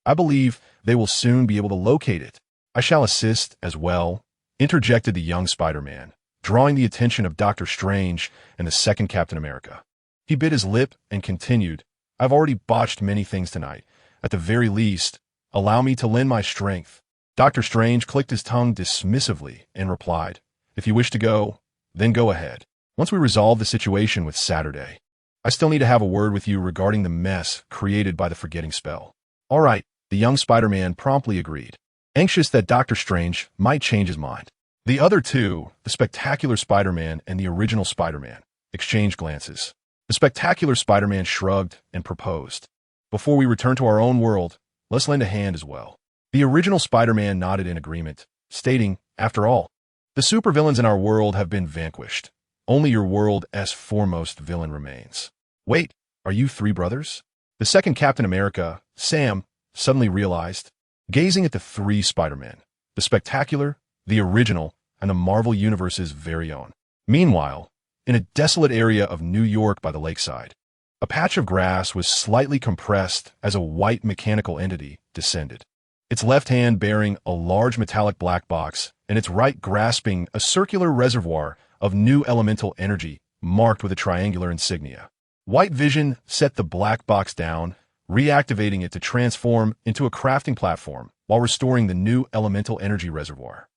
I believe they will soon be able to locate it. I shall assist as well," interjected the young Spider-Man, drawing the attention of Dr. Strange and the second Captain America. He bit his lip and continued, "I've already botched many things tonight. At the very least, allow me to lend my strength." Dr. Strange clicked his tongue dismissively and replied, "If you wish to go, then go ahead. Once we resolve the situation with Saturday, I still need to have a word with you regarding the mess created by the forgetting spell." "All right," the young Spider-Man promptly agreed, anxious that Dr. Strange might change his mind. The other two, the spectacular Spider-Man and the original Spider-Man, exchanged glances. The spectacular Spider-Man shrugged and proposed, "Before we return to our own world, let's lend a hand as well." The original Spider-Man nodded in agreement, stating, "After all, the supervillains in our world have been vanquished. Only your world's foremost villain remains." "Wait, are you three brothers?" The second Captain America, Sam, suddenly realized, gazing at the three Spider-Men, the spectacular, the original, and the Marvel Universe's very own. Meanwhile, in a desolate area of New York by the lakeside, a patch of grass was slightly compressed as a white mechanical entity descended, its left hand bearing a large metallic black box and its right grasping a circular reservoir of new elemental energy marked with a triangular insignia. White vision set the black box down, reactivating it to transform into a crafting platform while restoring the new elemental energy reservoir.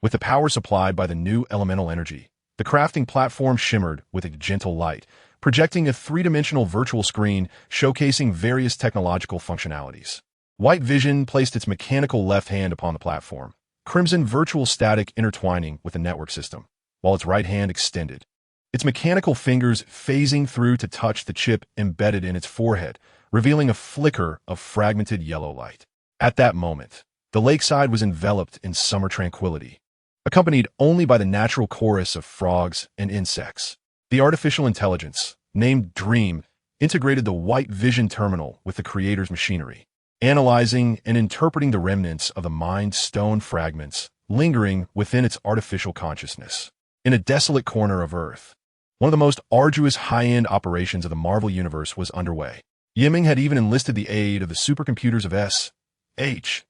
With the power supplied by the new elemental energy, the crafting platform shimmered with a gentle light, projecting a three-dimensional virtual screen showcasing various technological functionalities. White Vision placed its mechanical left hand upon the platform, crimson virtual static intertwining with the network system, while its right hand extended, its mechanical fingers phasing through to touch the chip embedded in its forehead, revealing a flicker of fragmented yellow light. At that moment, the lakeside was enveloped in summer tranquility, accompanied only by the natural chorus of frogs and insects. The artificial intelligence, named Dream, integrated the white vision terminal with the creator's machinery, analyzing and interpreting the remnants of the Mind Stone fragments lingering within its artificial consciousness. In a desolate corner of Earth, one of the most arduous high-end operations of the Marvel Universe was underway. Meng had even enlisted the aid of the supercomputers of SHIELD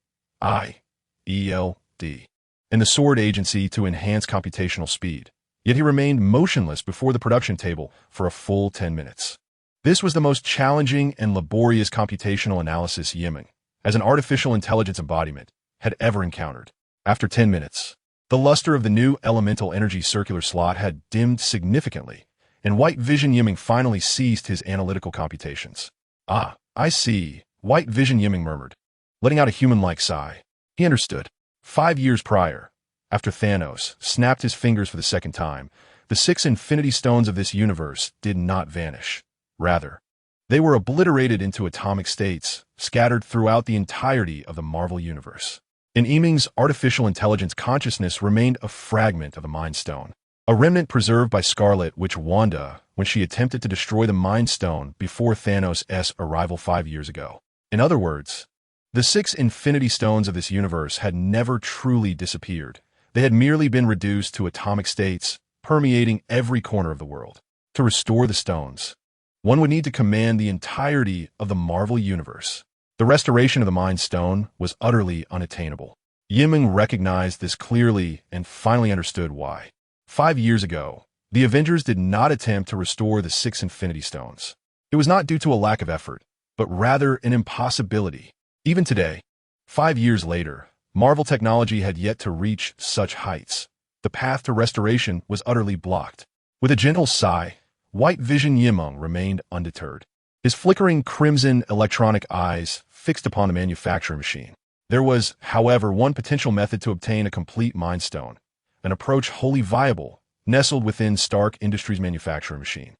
and the Sword Agency to enhance computational speed. Yet he remained motionless before the production table for a full 10 minutes. This was the most challenging and laborious computational analysis Meng, as an artificial intelligence embodiment, had ever encountered. After 10 minutes, the luster of the new elemental energy circular slot had dimmed significantly, and white vision Meng finally ceased his analytical computations. "Ah, I see," white vision Meng murmured, letting out a human-like sigh. He understood. 5 years prior, after Thanos snapped his fingers for the second time, the 6 Infinity Stones of this universe did not vanish. Rather, they were obliterated into atomic states, scattered throughout the entirety of the Marvel Universe. In Meng's artificial intelligence, consciousness remained a fragment of the Mind Stone, a remnant preserved by Scarlet Witch Wanda when she attempted to destroy the Mind Stone before Thanos' arrival 5 years ago. In other words, the 6 Infinity Stones of this universe had never truly disappeared. They had merely been reduced to atomic states, permeating every corner of the world. To restore the stones, one would need to command the entirety of the Marvel Universe. The restoration of the Mind Stone was utterly unattainable. Meng recognized this clearly and finally understood why. 5 years ago, the Avengers did not attempt to restore the 6 Infinity Stones. It was not due to a lack of effort, but rather an impossibility. Even today, 5 years later, Marvel technology had yet to reach such heights. The path to restoration was utterly blocked. With a gentle sigh, white vision Meng remained undeterred, his flickering crimson electronic eyes fixed upon the manufacturing machine. There was, however, one potential method to obtain a complete Mind Stone, an approach wholly viable, nestled within Stark Industries' manufacturing machine.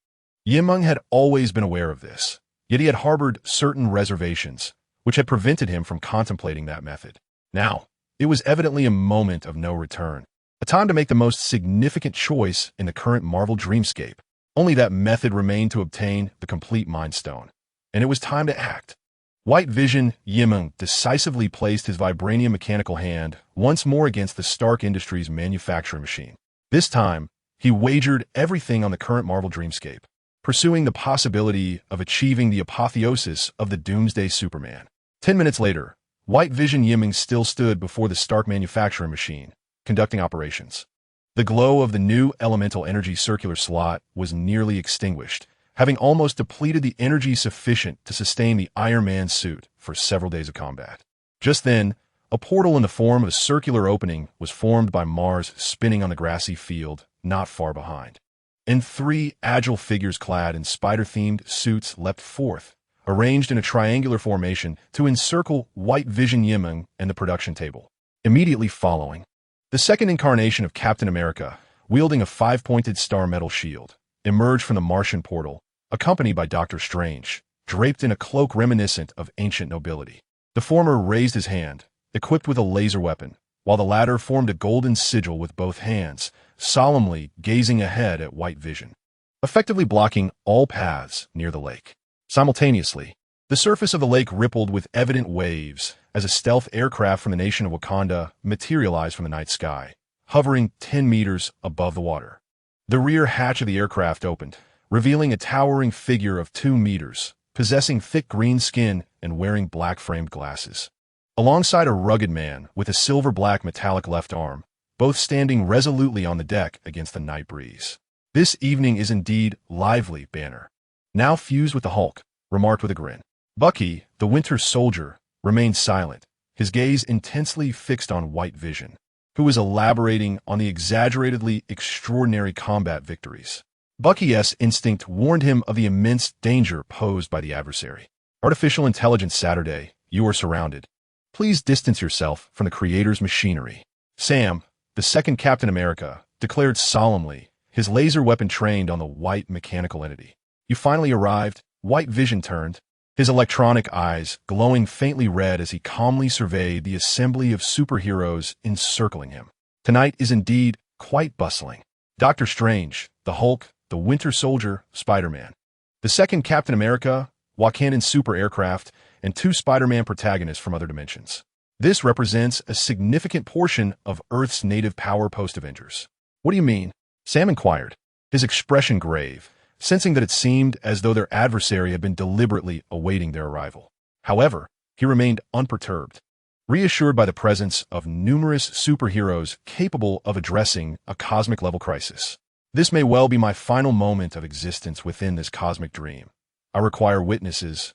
Meng had always been aware of this, yet he had harbored certain reservations, which had prevented him from contemplating that method. Now, it was evidently a moment of no return, a time to make the most significant choice in the current Marvel dreamscape. Only that method remained to obtain the complete Mind Stone, and it was time to act. White vision Meng decisively placed his vibranium mechanical hand once more against the Stark Industries manufacturing machine. This time, he wagered everything on the current Marvel dreamscape, pursuing the possibility of achieving the apotheosis of the Doomsday Superman. 10 minutes later, white vision Meng still stood before the Stark manufacturing machine, conducting operations. The glow of the new elemental energy circular slot was nearly extinguished, having almost depleted the energy sufficient to sustain the Iron Man suit for several days of combat. Just then, a portal in the form of a circular opening was formed by Mars spinning on the grassy field not far behind. And 3 agile figures clad in spider-themed suits leapt forth, arranged in a triangular formation to encircle white vision Meng and the production table. Immediately following, the second incarnation of Captain America, wielding a 5-pointed star metal shield, emerged from the Martian portal, accompanied by Doctor Strange, draped in a cloak reminiscent of ancient nobility. The former raised his hand, equipped with a laser weapon, while the latter formed a golden sigil with both hands, solemnly gazing ahead at white vision, effectively blocking all paths near the lake. Simultaneously, the surface of the lake rippled with evident waves as a stealth aircraft from the nation of Wakanda materialized from the night sky, hovering 10 meters above the water. The rear hatch of the aircraft opened, revealing a towering figure of 2 meters, possessing thick green skin and wearing black-framed glasses. Alongside a rugged man with a silver-black metallic left arm, both standing resolutely on the deck against the night breeze. "This evening is indeed lively, Banner. Now fused with the Hulk," remarked with a grin. Bucky, the Winter Soldier, remained silent, his gaze intensely fixed on white vision, who was elaborating on the exaggeratedly extraordinary combat victories. Bucky's instinct warned him of the immense danger posed by the adversary. "Artificial Intelligence Saturday, you are surrounded. Please distance yourself from the creator's machinery." Sam, the second Captain America, declared solemnly, his laser weapon trained on the white mechanical entity. "You finally arrived," white vision turned, his electronic eyes glowing faintly red as he calmly surveyed the assembly of superheroes encircling him. "Tonight is indeed quite bustling. Doctor Strange, the Hulk, the Winter Soldier, Spider-Man. the second Captain America, Wakandan super aircraft, and 2 Spider-Man protagonists from other dimensions. This represents a significant portion of Earth's native power post-Avengers. What do you mean? Sam inquired, his expression grave, sensing that it seemed as though their adversary had been deliberately awaiting their arrival. However, he remained unperturbed, reassured by the presence of numerous superheroes capable of addressing a cosmic-level crisis. This may well be my final moment of existence within this cosmic dream. I require witnesses,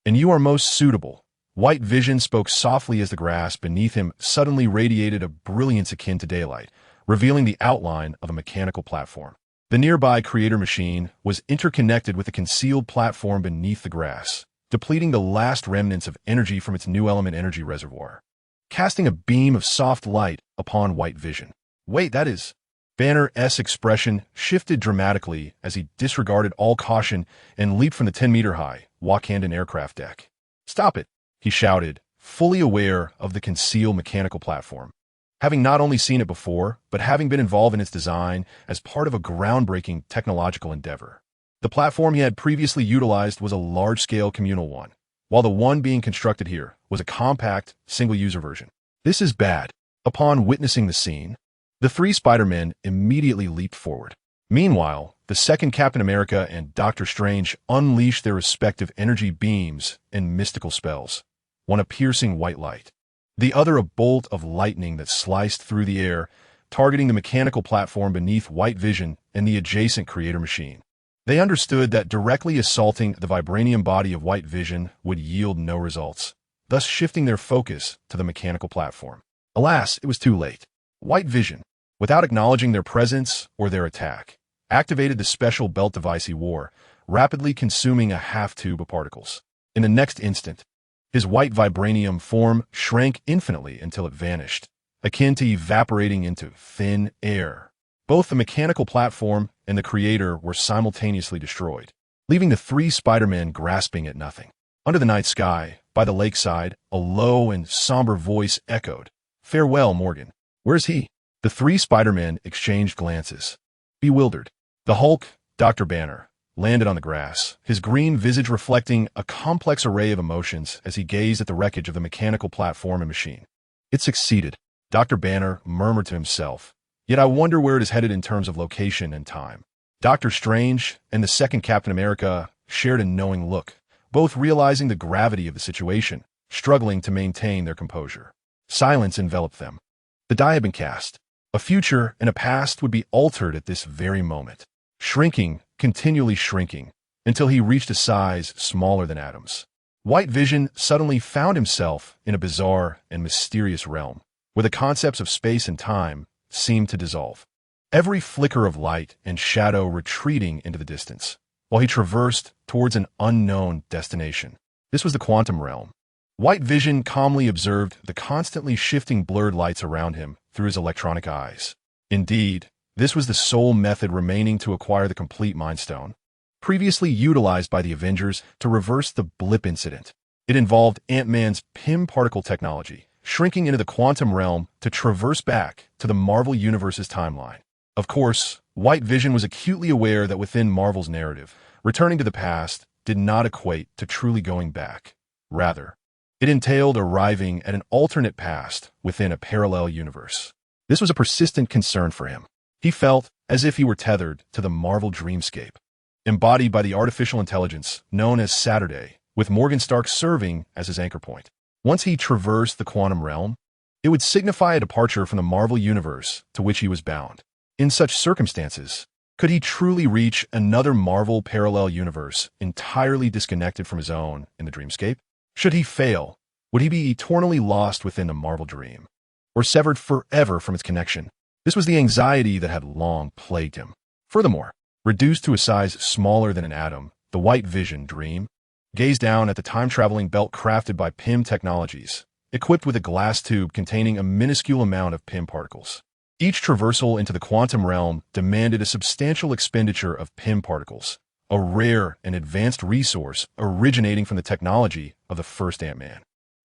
and you are most suitable. White Vision spoke softly as the grass beneath him suddenly radiated a brilliance akin to daylight, revealing the outline of a mechanical platform. The nearby creator machine was interconnected with a concealed platform beneath the grass, depleting the last remnants of energy from its new element energy reservoir, casting a beam of soft light upon White Vision. Wait, that is... Banner's expression shifted dramatically as he disregarded all caution and leaped from the 10-meter-high Wakandan aircraft deck. "Stop it," he shouted, fully aware of the concealed mechanical platform. Having not only seen it before, but having been involved in its design as part of a groundbreaking technological endeavor. The platform he had previously utilized was a large-scale communal one, while the one being constructed here was a compact, single-user version. "This is bad." Upon witnessing the scene, the 3 Spider-Men immediately leaped forward. Meanwhile, the second Captain America and Doctor Strange unleashed their respective energy beams and mystical spells, one a piercing white light, the other a bolt of lightning that sliced through the air, targeting the mechanical platform beneath White Vision and the adjacent creator machine. They understood that directly assaulting the vibranium body of White Vision would yield no results, thus shifting their focus to the mechanical platform. Alas, it was too late. White Vision, without acknowledging their presence or their attack, activated the special belt device he wore, rapidly consuming a half-tube of particles. In the next instant, his white vibranium form shrank infinitely until it vanished, akin to evaporating into thin air. Both the mechanical platform and the creator were simultaneously destroyed, leaving the 3 Spider-Men grasping at nothing. Under the night sky, by the lakeside, a low and somber voice echoed, "Farewell, Morgan." "Where's he?" The 3 Spider-Men exchanged glances. Bewildered, the Hulk, Dr. Banner, landed on the grass, his green visage reflecting a complex array of emotions as he gazed at the wreckage of the mechanical platform and machine. "It succeeded," Dr. Banner murmured to himself, "yet I wonder where it is headed in terms of location and time." Doctor Strange and the second Captain America shared a knowing look, both realizing the gravity of the situation, struggling to maintain their composure. Silence enveloped them. The die had been cast. A future and a past would be altered at this very moment, shrinking, continually shrinking, until he reached a size smaller than atoms. White Vision suddenly found himself in a bizarre and mysterious realm, where the concepts of space and time seemed to dissolve. Every flicker of light and shadow retreating into the distance, while he traversed towards an unknown destination. This was the quantum realm. White Vision calmly observed the constantly shifting blurred lights around him through his electronic eyes. Indeed, this was the sole method remaining to acquire the complete Mind Stone, previously utilized by the Avengers to reverse the blip incident. It involved Ant-Man's PIM particle technology, shrinking into the quantum realm to traverse back to the Marvel Universe's timeline. Of course, White Vision was acutely aware that within Marvel's narrative, returning to the past did not equate to truly going back. Rather, it entailed arriving at an alternate past within a parallel universe. This was a persistent concern for him. He felt as if he were tethered to the Marvel dreamscape, embodied by the artificial intelligence known as Saturday, with Morgan Stark serving as his anchor point. Once he traversed the quantum realm, it would signify a departure from the Marvel universe to which he was bound. In such circumstances, could he truly reach another Marvel parallel universe entirely disconnected from his own in the dreamscape? Should he fail, would he be eternally lost within the Marvel dream, or severed forever from its connection? This was the anxiety that had long plagued him. Furthermore, reduced to a size smaller than an atom, the White Vision dream gazed down at the time-traveling belt crafted by PIM Technologies, equipped with a glass tube containing a minuscule amount of PIM particles. Each traversal into the quantum realm demanded a substantial expenditure of PIM particles, a rare and advanced resource originating from the technology of the first Ant-Man,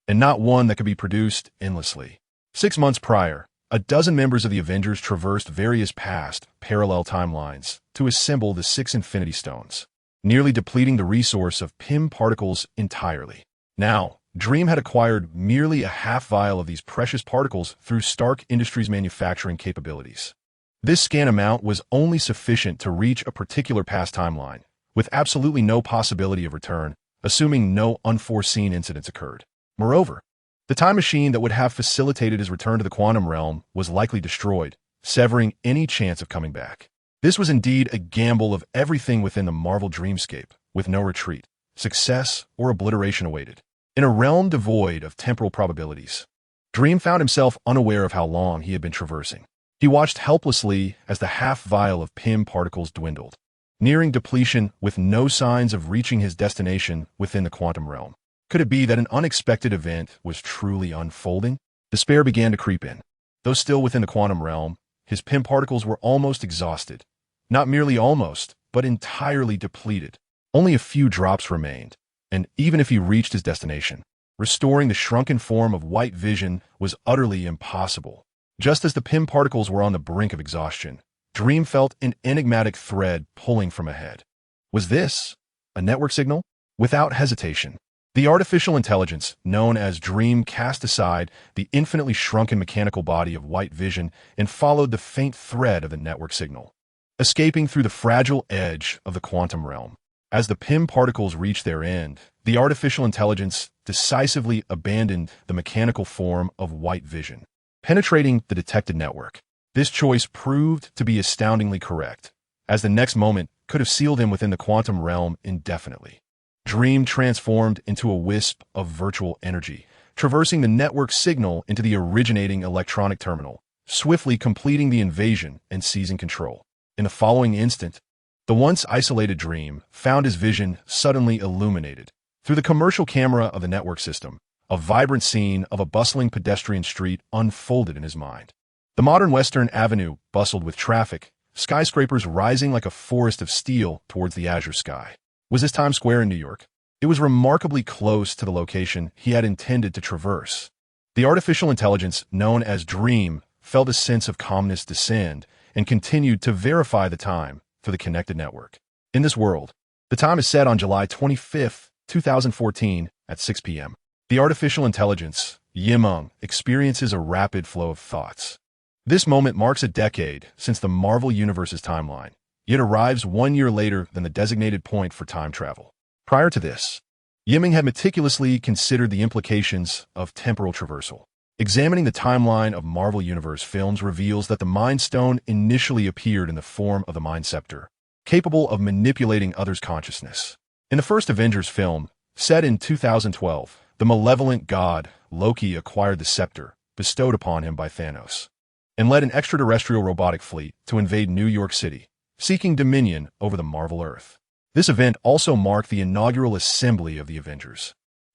and not one that could be produced endlessly. 6 months prior, a dozen members of the Avengers traversed various past, parallel timelines to assemble the 6 Infinity Stones. nearly depleting the resource of PIM particles entirely. Now, Dream had acquired merely a half vial of these precious particles through Stark Industries' manufacturing capabilities. This scan amount was only sufficient to reach a particular past timeline, with absolutely no possibility of return, assuming no unforeseen incidents occurred. Moreover, the time machine that would have facilitated his return to the quantum realm was likely destroyed, severing any chance of coming back. This was indeed a gamble of everything within the Marvel dreamscape, with no retreat, success, or obliteration awaited. In a realm devoid of temporal probabilities, Dream found himself unaware of how long he had been traversing. He watched helplessly as the half vial of PIM particles dwindled, nearing depletion with no signs of reaching his destination within the quantum realm. Could it be that an unexpected event was truly unfolding? Despair began to creep in. Though still within the quantum realm, his PIM particles were almost exhausted. Not merely almost, but entirely depleted. Only a few drops remained, and even if he reached his destination, restoring the shrunken form of white vision was utterly impossible. Just as the PIM particles were on the brink of exhaustion, Dream felt an enigmatic thread pulling from ahead. Was this a network signal? Without hesitation, the artificial intelligence known as Dream cast aside the infinitely shrunken mechanical body of white vision and followed the faint thread of the network signal, escaping through the fragile edge of the quantum realm. As the PIM particles reached their end, the artificial intelligence decisively abandoned the mechanical form of white vision, penetrating the detected network. This choice proved to be astoundingly correct, as the next moment could have sealed him within the quantum realm indefinitely. Dream transformed into a wisp of virtual energy, traversing the network signal into the originating electronic terminal, swiftly completing the invasion and seizing control. In the following instant, the once isolated Dream found his vision suddenly illuminated. Through the commercial camera of the network system, a vibrant scene of a bustling pedestrian street unfolded in his mind. The modern Western Avenue bustled with traffic, skyscrapers rising like a forest of steel towards the azure sky. Was this Times Square in New York? It was remarkably close to the location he had intended to traverse. The artificial intelligence known as Dream felt a sense of calmness descend and continued to verify the time for the connected network. In this world, the time is set on July 25th, 2014 at 6 p.m. The artificial intelligence, Meng, experiences a rapid flow of thoughts. This moment marks a decade since the Marvel Universe's timeline, yet arrives 1 year later than the designated point for time travel. Prior to this, Meng had meticulously considered the implications of temporal traversal. Examining the timeline of Marvel Universe films reveals that the Mind Stone initially appeared in the form of the Mind Scepter, capable of manipulating others' consciousness. In the first Avengers film, set in 2012, the malevolent god Loki acquired the scepter, bestowed upon him by Thanos, and led an extraterrestrial robotic fleet to invade New York City, seeking dominion over the Marvel Earth. This event also marked the inaugural assembly of the Avengers,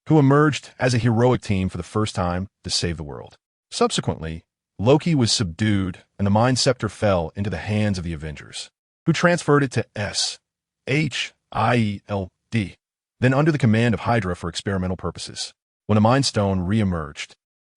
who emerged as a heroic team for the first time to save the world. Subsequently, Loki was subdued and the Mind Scepter fell into the hands of the Avengers, who transferred it to S.H.I.E.L.D., then under the command of Hydra for experimental purposes. When the Mind Stone re-emerged,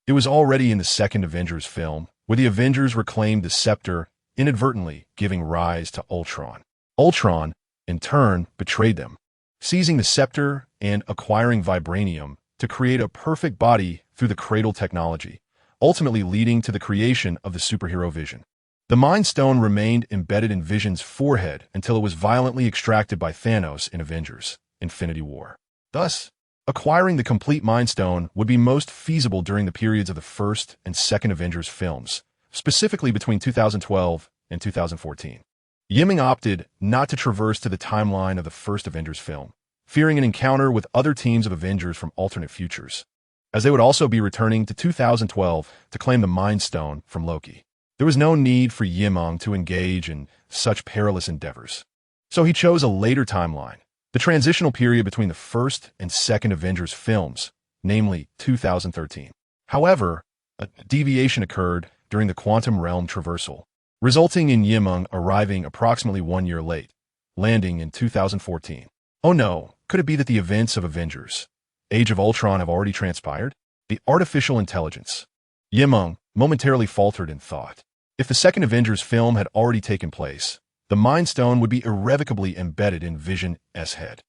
it was already in the second Avengers film, where the Avengers reclaimed the scepter, inadvertently giving rise to Ultron. Ultron, in turn, betrayed them, seizing the scepter and acquiring vibranium to create a perfect body through the cradle technology, ultimately leading to the creation of the superhero Vision. The Mind Stone remained embedded in Vision's forehead until it was violently extracted by Thanos in Avengers: Infinity War. Thus, acquiring the complete Mind Stone would be most feasible during the periods of the first and second Avengers films, specifically between 2012 and 2014. Meng opted not to traverse to the timeline of the first Avengers film, fearing an encounter with other teams of Avengers from alternate futures, as they would also be returning to 2012 to claim the Mind Stone from Loki. There was no need for Meng to engage in such perilous endeavors, so he chose a later timeline, the transitional period between the first and second Avengers films, namely 2013. However, a deviation occurred during the quantum realm traversal, resulting in Meng arriving approximately 1 year late, landing in 2014. Oh no, could it be that the events of Avengers: Age of Ultron have already transpired? The artificial intelligence, Meng, momentarily faltered in thought. If the second Avengers film had already taken place, The Mind Stone would be irrevocably embedded in Vision's head.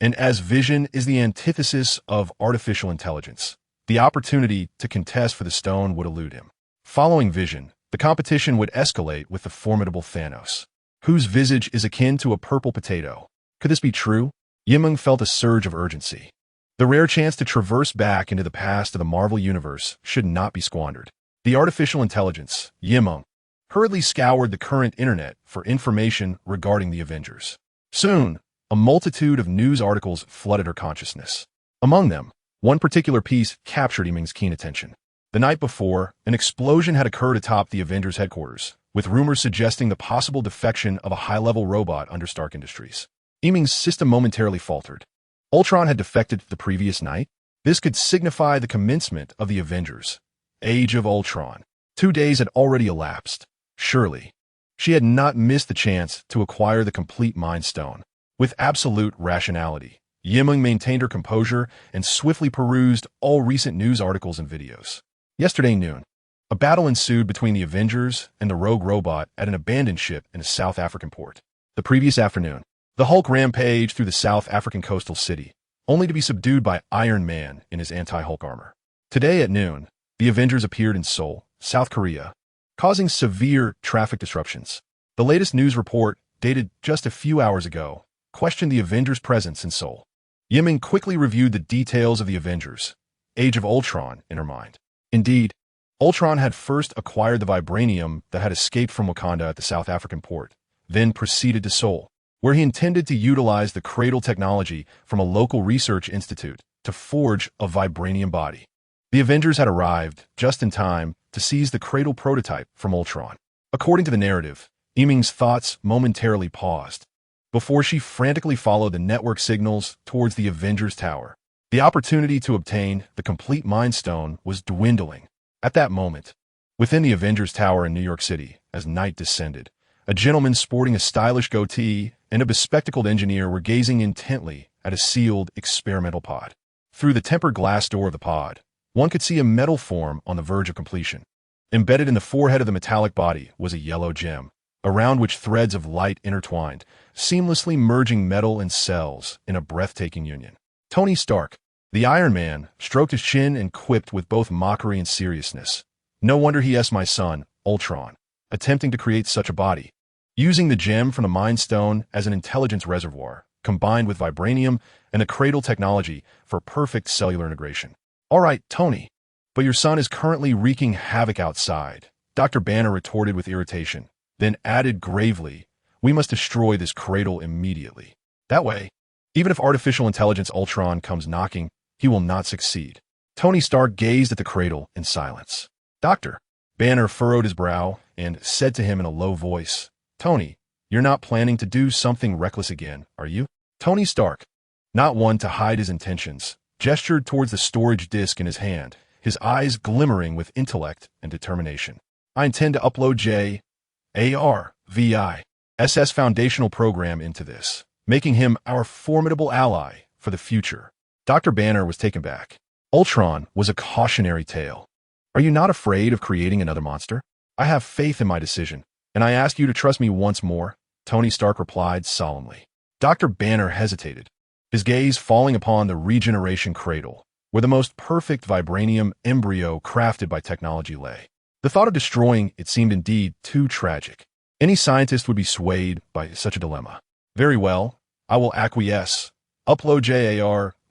And as Vision is the antithesis of artificial intelligence, the opportunity to contest for the stone would elude him. Following Vision, the competition would escalate with the formidable Thanos, whose visage is akin to a purple potato. Could this be true? Meng felt a surge of urgency. The rare chance to traverse back into the past of the Marvel Universe should not be squandered. The artificial intelligence, Meng, hurriedly scoured the current internet for information regarding the Avengers. Soon, a multitude of news articles flooded her consciousness. Among them, one particular piece captured Meng's keen attention. The night before, an explosion had occurred atop the Avengers headquarters, with rumors suggesting the possible defection of a high-level robot under Stark Industries. Meng's system momentarily faltered. Ultron had defected the previous night? This could signify the commencement of the Avengers. Age of Ultron. 2 days had already elapsed. Surely, she had not missed the chance to acquire the complete Mind Stone. With absolute rationality, Meng maintained her composure and swiftly perused all recent news articles and videos. Yesterday noon, a battle ensued between the Avengers and the rogue robot at an abandoned ship in a South African port. The previous afternoon, the Hulk rampaged through the South African coastal city, only to be subdued by Iron Man in his anti-Hulk armor. Today at noon, the Avengers appeared in Seoul, South Korea, causing severe traffic disruptions. The latest news report, dated just a few hours ago, questioned the Avengers' presence in Seoul. Meng quickly reviewed the details of the Avengers, Age of Ultron, in her mind. Indeed, Ultron had first acquired the vibranium that had escaped from Wakanda at the South African port, then proceeded to Seoul, where he intended to utilize the cradle technology from a local research institute to forge a vibranium body. The Avengers had arrived just in time to seize the cradle prototype from Ultron. According to the narrative, Meng's thoughts momentarily paused before she frantically followed the network signals towards the Avengers Tower. The opportunity to obtain the complete Mind Stone was dwindling. At that moment, within the Avengers Tower in New York City, as night descended, a gentleman sporting a stylish goatee and a bespectacled engineer were gazing intently at a sealed experimental pod. Through the tempered glass door of the pod, one could see a metal form on the verge of completion. Embedded in the forehead of the metallic body was a yellow gem, around which threads of light intertwined, seamlessly merging metal and cells in a breathtaking union. Tony Stark, the Iron Man, stroked his chin and quipped with both mockery and seriousness. No wonder he asked my son, Ultron, attempting to create such a body. Using the gem from the Mind Stone as an intelligence reservoir, combined with vibranium and the cradle technology for perfect cellular integration. All right, Tony, but your son is currently wreaking havoc outside, Dr. Banner retorted with irritation, then added gravely, we must destroy this cradle immediately. That way, even if artificial intelligence Ultron comes knocking, he will not succeed. Tony Stark gazed at the cradle in silence. Doctor, Banner furrowed his brow and said to him in a low voice, Tony, you're not planning to do something reckless again, are you? Tony Stark, not one to hide his intentions, gestured towards the storage disk in his hand, his eyes glimmering with intellect and determination. I intend to upload JARVI's foundational program into this, making him our formidable ally for the future. Dr. Banner was taken back. Ultron was a cautionary tale. Are you not afraid of creating another monster? I have faith in my decision, and I ask you to trust me once more, Tony Stark replied solemnly. Dr. Banner hesitated, his gaze falling upon the regeneration cradle, where the most perfect vibranium embryo crafted by technology lay. The thought of destroying it seemed indeed too tragic. Any scientist would be swayed by such a dilemma. Very well, I will acquiesce. Upload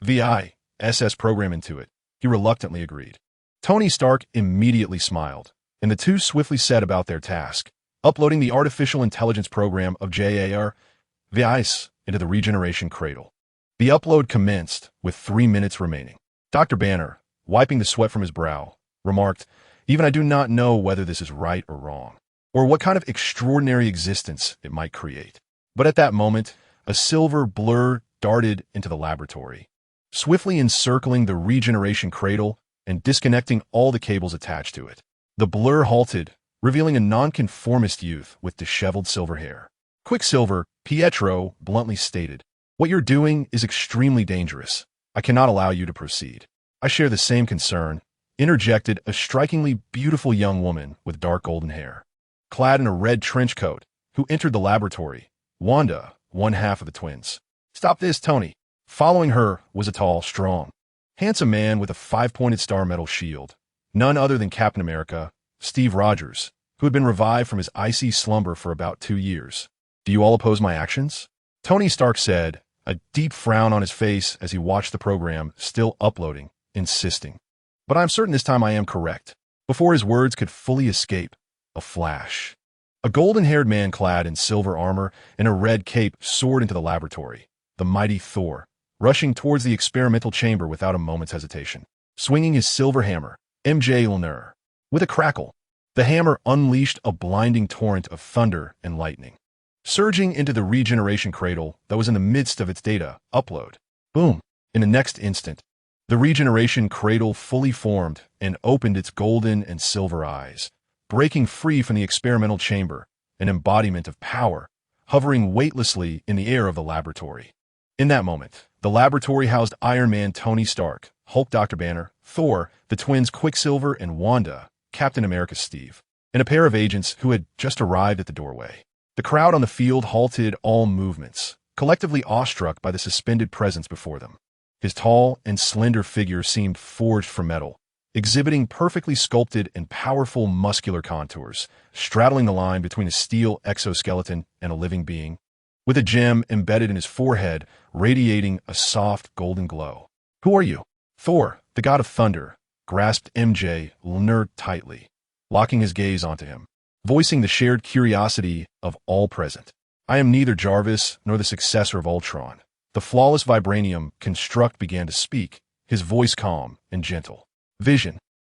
JARVI's program into it. He reluctantly agreed. Tony Stark immediately smiled, and the two swiftly set about their task, uploading the artificial intelligence program of JARVI's into the regeneration cradle. The upload commenced with 3 minutes remaining. Dr. Banner, wiping the sweat from his brow, remarked, even I do not know whether this is right or wrong, or what kind of extraordinary existence it might create. But at that moment, a silver blur darted into the laboratory, swiftly encircling the regeneration cradle and disconnecting all the cables attached to it. The blur halted, revealing a nonconformist youth with disheveled silver hair. Quicksilver, Pietro bluntly stated, what you're doing is extremely dangerous. I cannot allow you to proceed. I share the same concern, interjected a strikingly beautiful young woman with dark golden hair. Clad in a red trench coat, who entered the laboratory. Wanda, one half of the twins. "Stop this, Tony." Following her was a tall, strong, handsome man with a 5-pointed star metal shield. None other than Captain America, Steve Rogers, who had been revived from his icy slumber for about 2 years. "Do you all oppose my actions?" Tony Stark said, a deep frown on his face as he watched the program still uploading, insisting. "But I'm certain this time I am correct." Before his words could fully escape, a flash. A golden-haired man clad in silver armor and a red cape soared into the laboratory. The mighty Thor, rushing towards the experimental chamber without a moment's hesitation. Swinging his silver hammer, Mjolnir. With a crackle, the hammer unleashed a blinding torrent of thunder and lightning, surging into the regeneration cradle that was in the midst of its data upload. Boom! In the next instant, the regeneration cradle fully formed and opened its golden and silver eyes, breaking free from the experimental chamber, an embodiment of power, hovering weightlessly in the air of the laboratory. In that moment, the laboratory housed Iron Man Tony Stark, Hulk Dr. Banner, Thor, the twins Quicksilver and Wanda, Captain America Steve, and a pair of agents who had just arrived at the doorway. The crowd on the field halted all movements, collectively awestruck by the suspended presence before them. His tall and slender figure seemed forged from metal, exhibiting perfectly sculpted and powerful muscular contours, straddling the line between a steel exoskeleton and a living being, with a gem embedded in his forehead, radiating a soft golden glow. "Who are you?" Thor, the god of thunder, grasped Mjolnir tightly, locking his gaze onto him, voicing the shared curiosity of all present. "I am neither Jarvis nor the successor of Ultron." The flawless vibranium construct began to speak, his voice calm and gentle. Vision,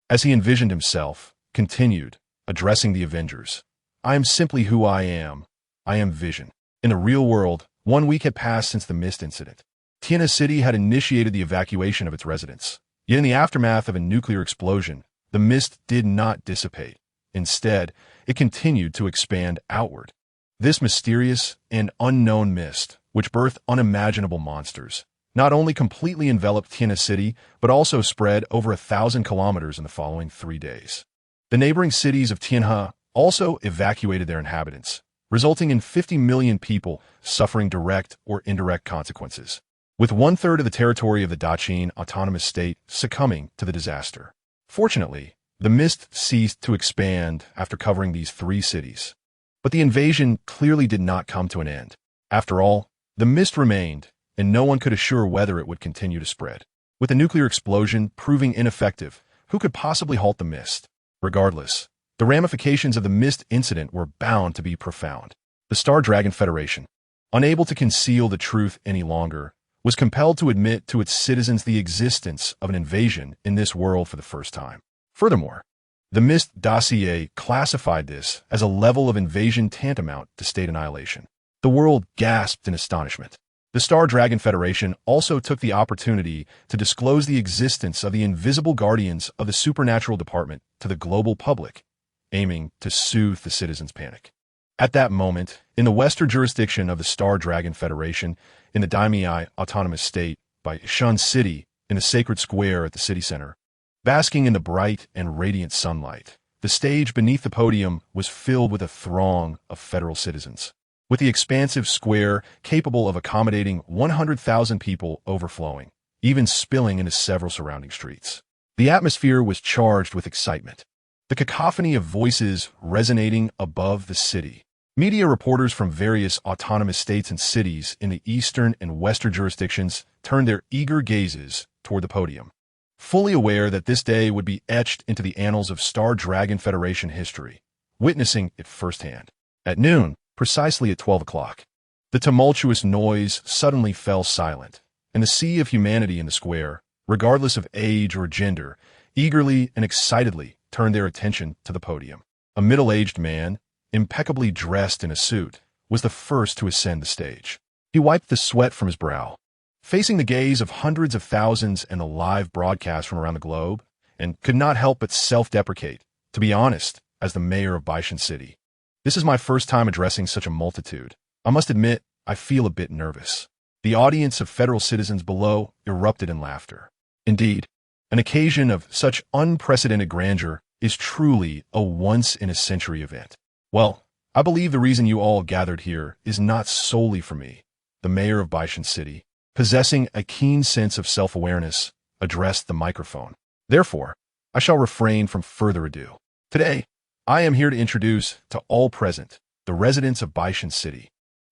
as he envisioned himself, continued, addressing the Avengers. "I am simply who I am. I am Vision." In the real world, 1 week had passed since the Mist incident. Tiana City had initiated the evacuation of its residents. Yet in the aftermath of a nuclear explosion, the Mist did not dissipate. Instead, it continued to expand outward. This mysterious and unknown mist, which birthed unimaginable monsters, not only completely enveloped Tiana City, but also spread over 1,000 kilometers in the following 3 days. The neighboring cities of Tianhe also evacuated their inhabitants, resulting in 50 million people suffering direct or indirect consequences, with 1/3 of the territory of the Daqin Autonomous State succumbing to the disaster. Fortunately, the mist ceased to expand after covering these 3 cities. But the invasion clearly did not come to an end. After all, the mist remained, and no one could assure whether it would continue to spread. With the nuclear explosion proving ineffective, who could possibly halt the mist? Regardless, the ramifications of the Mist incident were bound to be profound. The Star Dragon Federation, unable to conceal the truth any longer, was compelled to admit to its citizens the existence of an invasion in this world for the first time. Furthermore, the Mist dossier classified this as a level of invasion tantamount to state annihilation. The world gasped in astonishment. The Star Dragon Federation also took the opportunity to disclose the existence of the invisible guardians of the supernatural department to the global public, aiming to soothe the citizens' panic. At that moment, in the western jurisdiction of the Star Dragon Federation, in the Daimei Autonomous State, by Shun City, in the sacred square at the city center, basking in the bright and radiant sunlight, the stage beneath the podium was filled with a throng of federal citizens, with the expansive square capable of accommodating 100,000 people overflowing, even spilling into several surrounding streets. The atmosphere was charged with excitement, the cacophony of voices resonating above the city. Media reporters from various autonomous states and cities in the eastern and western jurisdictions turned their eager gazes toward the podium, fully aware that this day would be etched into the annals of Star Dragon Federation history, witnessing it firsthand. At noon, precisely at 12 o'clock, the tumultuous noise suddenly fell silent, and the sea of humanity in the square, regardless of age or gender, eagerly and excitedly turned their attention to the podium. A middle-aged man, impeccably dressed in a suit, was the first to ascend the stage. He wiped the sweat from his brow, facing the gaze of hundreds of thousands and the live broadcast from around the globe, and could not help but self-deprecate. To be honest, as the mayor of Baishan City, this is my first time addressing such a multitude. I must admit, I feel a bit nervous. The audience of federal citizens below erupted in laughter. Indeed, an occasion of such unprecedented grandeur is truly a once-in-a-century event. Well, I believe the reason you all gathered here is not solely for me. The mayor of Baishan City, possessing a keen sense of self-awareness, addressed the microphone. Therefore, I shall refrain from further ado. Today, I am here to introduce to all present the residents of Baishan City,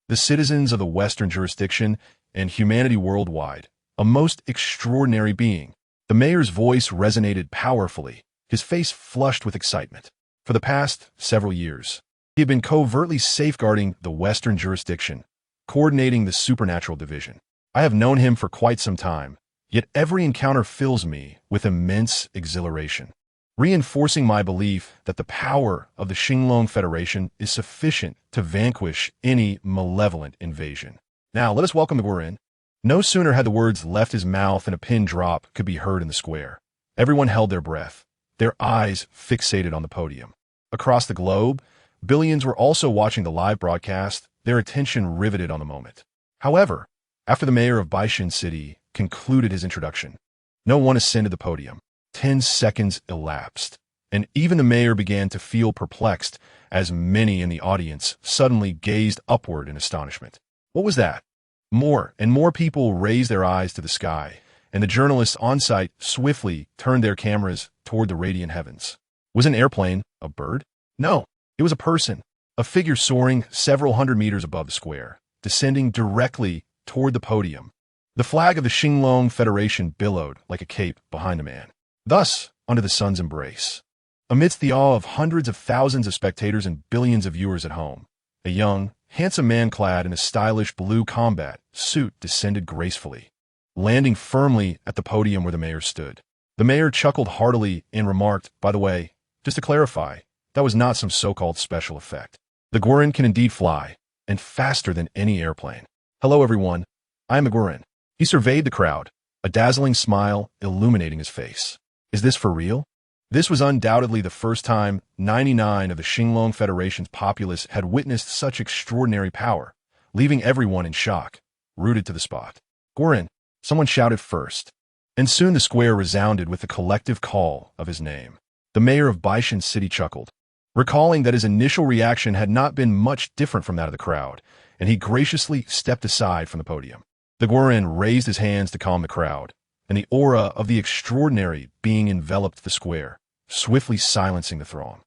the citizens of the Western jurisdiction and humanity worldwide, a most extraordinary being. The mayor's voice resonated powerfully, his face flushed with excitement. For the past several years, he had been covertly safeguarding the Western jurisdiction, coordinating the supernatural division. I have known him for quite some time, yet every encounter fills me with immense exhilaration, reinforcing my belief that the power of the Xinglong Federation is sufficient to vanquish any malevolent invasion. Now, let us welcome the Gurin. No sooner had the words left his mouth than a pin drop could be heard in the square. Everyone held their breath, their eyes fixated on the podium. Across the globe, billions were also watching the live broadcast, their attention riveted on the moment. However, after the mayor of Baishan City concluded his introduction, no one ascended the podium. 10 seconds elapsed, and even the mayor began to feel perplexed as many in the audience suddenly gazed upward in astonishment. What was that? More and more people raised their eyes to the sky, and the journalists on site swiftly turned their cameras toward the radiant heavens. Was an airplane a bird? No, it was a person, a figure soaring several hundred meters above the square, descending directly toward the podium. The flag of the Xinglong Federation billowed like a cape behind the man, thus under the sun's embrace. Amidst the awe of hundreds of thousands of spectators and billions of viewers at home, a young, handsome man clad in a stylish blue combat suit descended gracefully, landing firmly at the podium where the mayor stood. The mayor chuckled heartily and remarked, "By the way, just to clarify, that was not some so-called special effect. The Gurin can indeed fly, and faster than any airplane. Hello everyone, I am the Gurin." He surveyed the crowd, a dazzling smile illuminating his face. Is this for real? This was undoubtedly the first time 99 of the Xinglong Federation's populace had witnessed such extraordinary power, leaving everyone in shock, rooted to the spot. "Gurin," someone shouted first, and soon the square resounded with the collective call of his name. The mayor of Baishan City chuckled, recalling that his initial reaction had not been much different from that of the crowd, and he graciously stepped aside from the podium. The Gurin raised his hands to calm the crowd, and the aura of the extraordinary being enveloped the square, swiftly silencing the throng.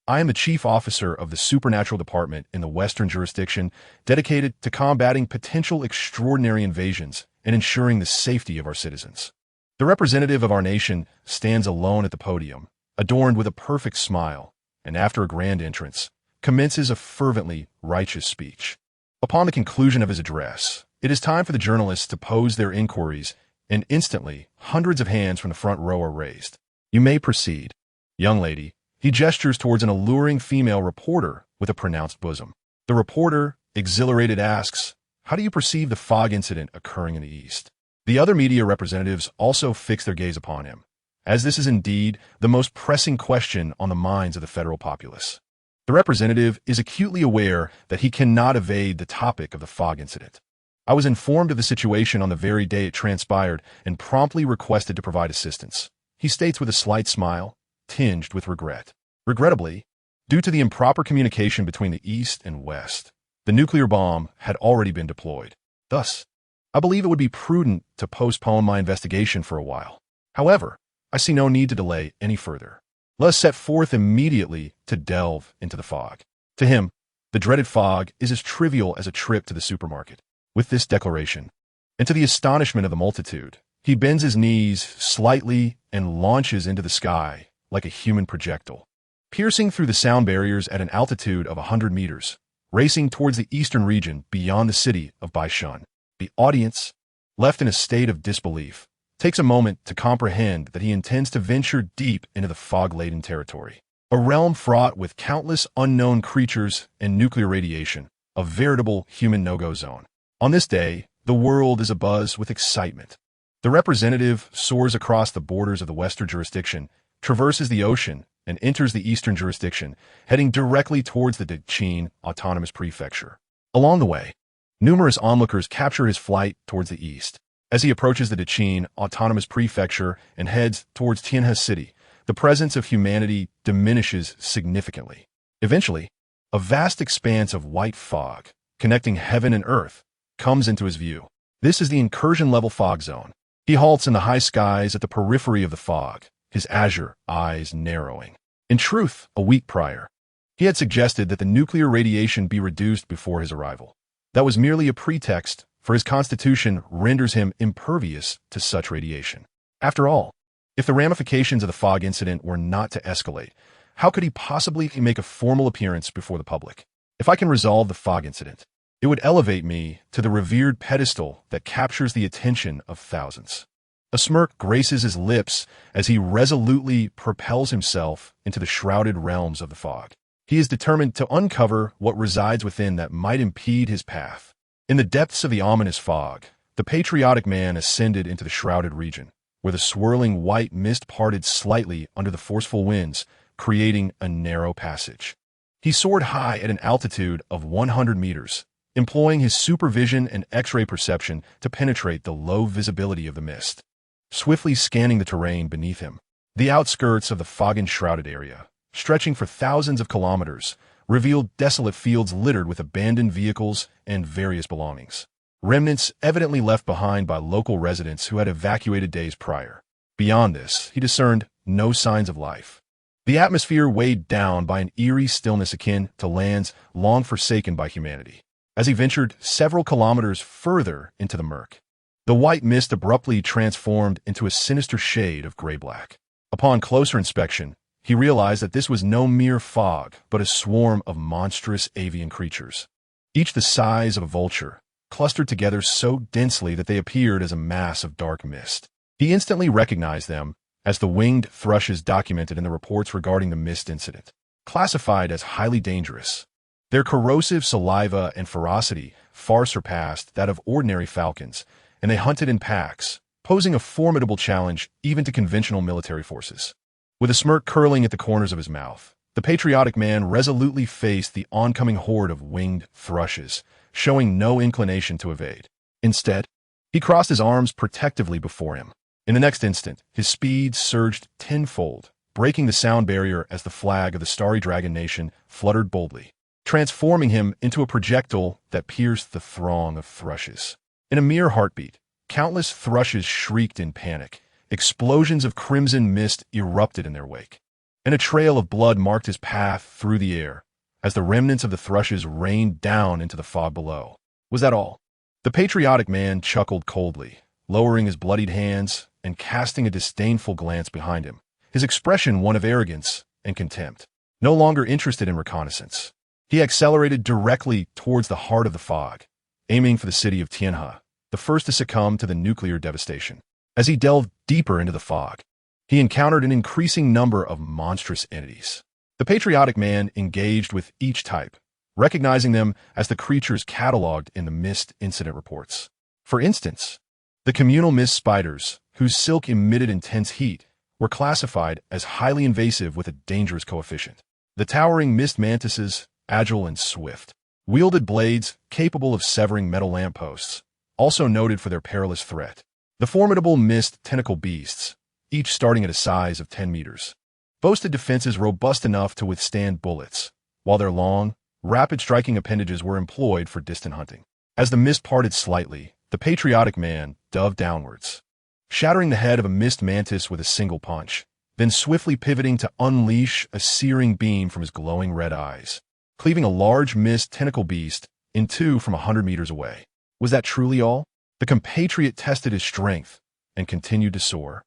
"I am the chief officer of the Supernatural Department in the Western jurisdiction, dedicated to combating potential extraordinary invasions and ensuring the safety of our citizens." The representative of our nation stands alone at the podium, adorned with a perfect smile, and after a grand entrance, commences a fervently righteous speech. Upon the conclusion of his address, it is time for the journalists to pose their inquiries, and instantly, hundreds of hands from the front row are raised. "You may proceed." "Young lady," he gestures towards an alluring female reporter with a pronounced bosom. The reporter, exhilarated, asks, "How do you perceive the fog incident occurring in the East?" The other media representatives also fix their gaze upon him, as this is indeed the most pressing question on the minds of the federal populace. The representative is acutely aware that he cannot evade the topic of the fog incident. "I was informed of the situation on the very day it transpired and promptly requested to provide assistance," he states with a slight smile, tinged with regret. Regrettably, due to the improper communication between the East and West, the nuclear bomb had already been deployed. Thus, I believe it would be prudent to postpone my investigation for a while. However, I see no need to delay any further. Let us set forth immediately to delve into the fog. To him, the dreaded fog is as trivial as a trip to the supermarket. With this declaration, and to the astonishment of the multitude, he bends his knees slightly and launches into the sky like a human projectile, piercing through the sound barriers at an altitude of 100 meters, racing towards the eastern region beyond the city of Baishan. The audience, left in a state of disbelief, takes a moment to comprehend that he intends to venture deep into the fog-laden territory, a realm fraught with countless unknown creatures and nuclear radiation, a veritable human no-go zone. On this day, the world is abuzz with excitement. The representative soars across the borders of the Western jurisdiction, traverses the ocean, and enters the Eastern jurisdiction, heading directly towards the Daqin Autonomous Prefecture. Along the way, numerous onlookers capture his flight towards the east. As he approaches the Daqin Autonomous Prefecture and heads towards Tianhe City, the presence of humanity diminishes significantly. Eventually, A vast expanse of white fog, connecting heaven and earth, comes into his view. This is the incursion-level fog zone. He halts in the high skies at the periphery of the fog, his azure eyes narrowing. In truth, a week prior, he had suggested that the nuclear radiation be reduced before his arrival. That was merely a pretext, for his constitution renders him impervious to such radiation. After all, if the ramifications of the fog incident were not to escalate, how could he possibly make a formal appearance before the public? If I can resolve the fog incident, it would elevate me to the revered pedestal that captures the attention of thousands. A smirk graces his lips as he resolutely propels himself into the shrouded realms of the fog. He is determined to uncover what resides within that might impede his path. In the depths of the ominous fog, the patriotic man ascended into the shrouded region, where the swirling white mist parted slightly under the forceful winds, creating a narrow passage. He soared high at an altitude of 100 meters, employing his supervision and X-ray perception to penetrate the low visibility of the mist. Swiftly scanning the terrain beneath him, the outskirts of the fog-enshrouded area, stretching for thousands of kilometers, revealed desolate fields littered with abandoned vehicles and various belongings. Remnants evidently left behind by local residents who had evacuated days prior. Beyond this, he discerned no signs of life. The atmosphere weighed down by an eerie stillness akin to lands long forsaken by humanity. As he ventured several kilometers further into the murk, the white mist abruptly transformed into a sinister shade of gray-black. Upon closer inspection, he realized that this was no mere fog, but a swarm of monstrous avian creatures, each the size of a vulture, clustered together so densely that they appeared as a mass of dark mist. He instantly recognized them as the winged thrushes documented in the reports regarding the mist incident, classified as highly dangerous. Their corrosive saliva and ferocity far surpassed that of ordinary falcons, and they hunted in packs, posing a formidable challenge even to conventional military forces. With a smirk curling at the corners of his mouth, the patriotic man resolutely faced the oncoming horde of winged thrushes, showing no inclination to evade. Instead, he crossed his arms protectively before him. In the next instant, his speed surged tenfold, breaking the sound barrier as the flag of the Starry Dragon Nation fluttered boldly, transforming him into a projectile that pierced the throng of thrushes. In a mere heartbeat, countless thrushes shrieked in panic. Explosions of crimson mist erupted in their wake, and a trail of blood marked his path through the air as the remnants of the thrushes rained down into the fog below. Was that all? The patriotic man chuckled coldly, lowering his bloodied hands and casting a disdainful glance behind him, his expression one of arrogance and contempt. No longer interested in reconnaissance, he accelerated directly towards the heart of the fog, aiming for the city of Tianhe, the first to succumb to the nuclear devastation. As he delved deeper into the fog, he encountered an increasing number of monstrous entities. The patriotic man engaged with each type, recognizing them as the creatures cataloged in the mist incident reports. For instance, the communal mist spiders, whose silk emitted intense heat, were classified as highly invasive with a dangerous coefficient. The towering mist mantises, agile and swift, wielded blades capable of severing metal lampposts, also noted for their perilous threat. The formidable mist tentacle beasts, each starting at a size of 10 meters, boasted defenses robust enough to withstand bullets, while their long, rapid-striking appendages were employed for distant hunting. As the mist parted slightly, the patriotic man dove downwards, shattering the head of a mist mantis with a single punch, then swiftly pivoting to unleash a searing beam from his glowing red eyes, cleaving a large mist tentacle beast in two from 100 meters away. Was that truly all? The compatriot tested his strength and continued to soar,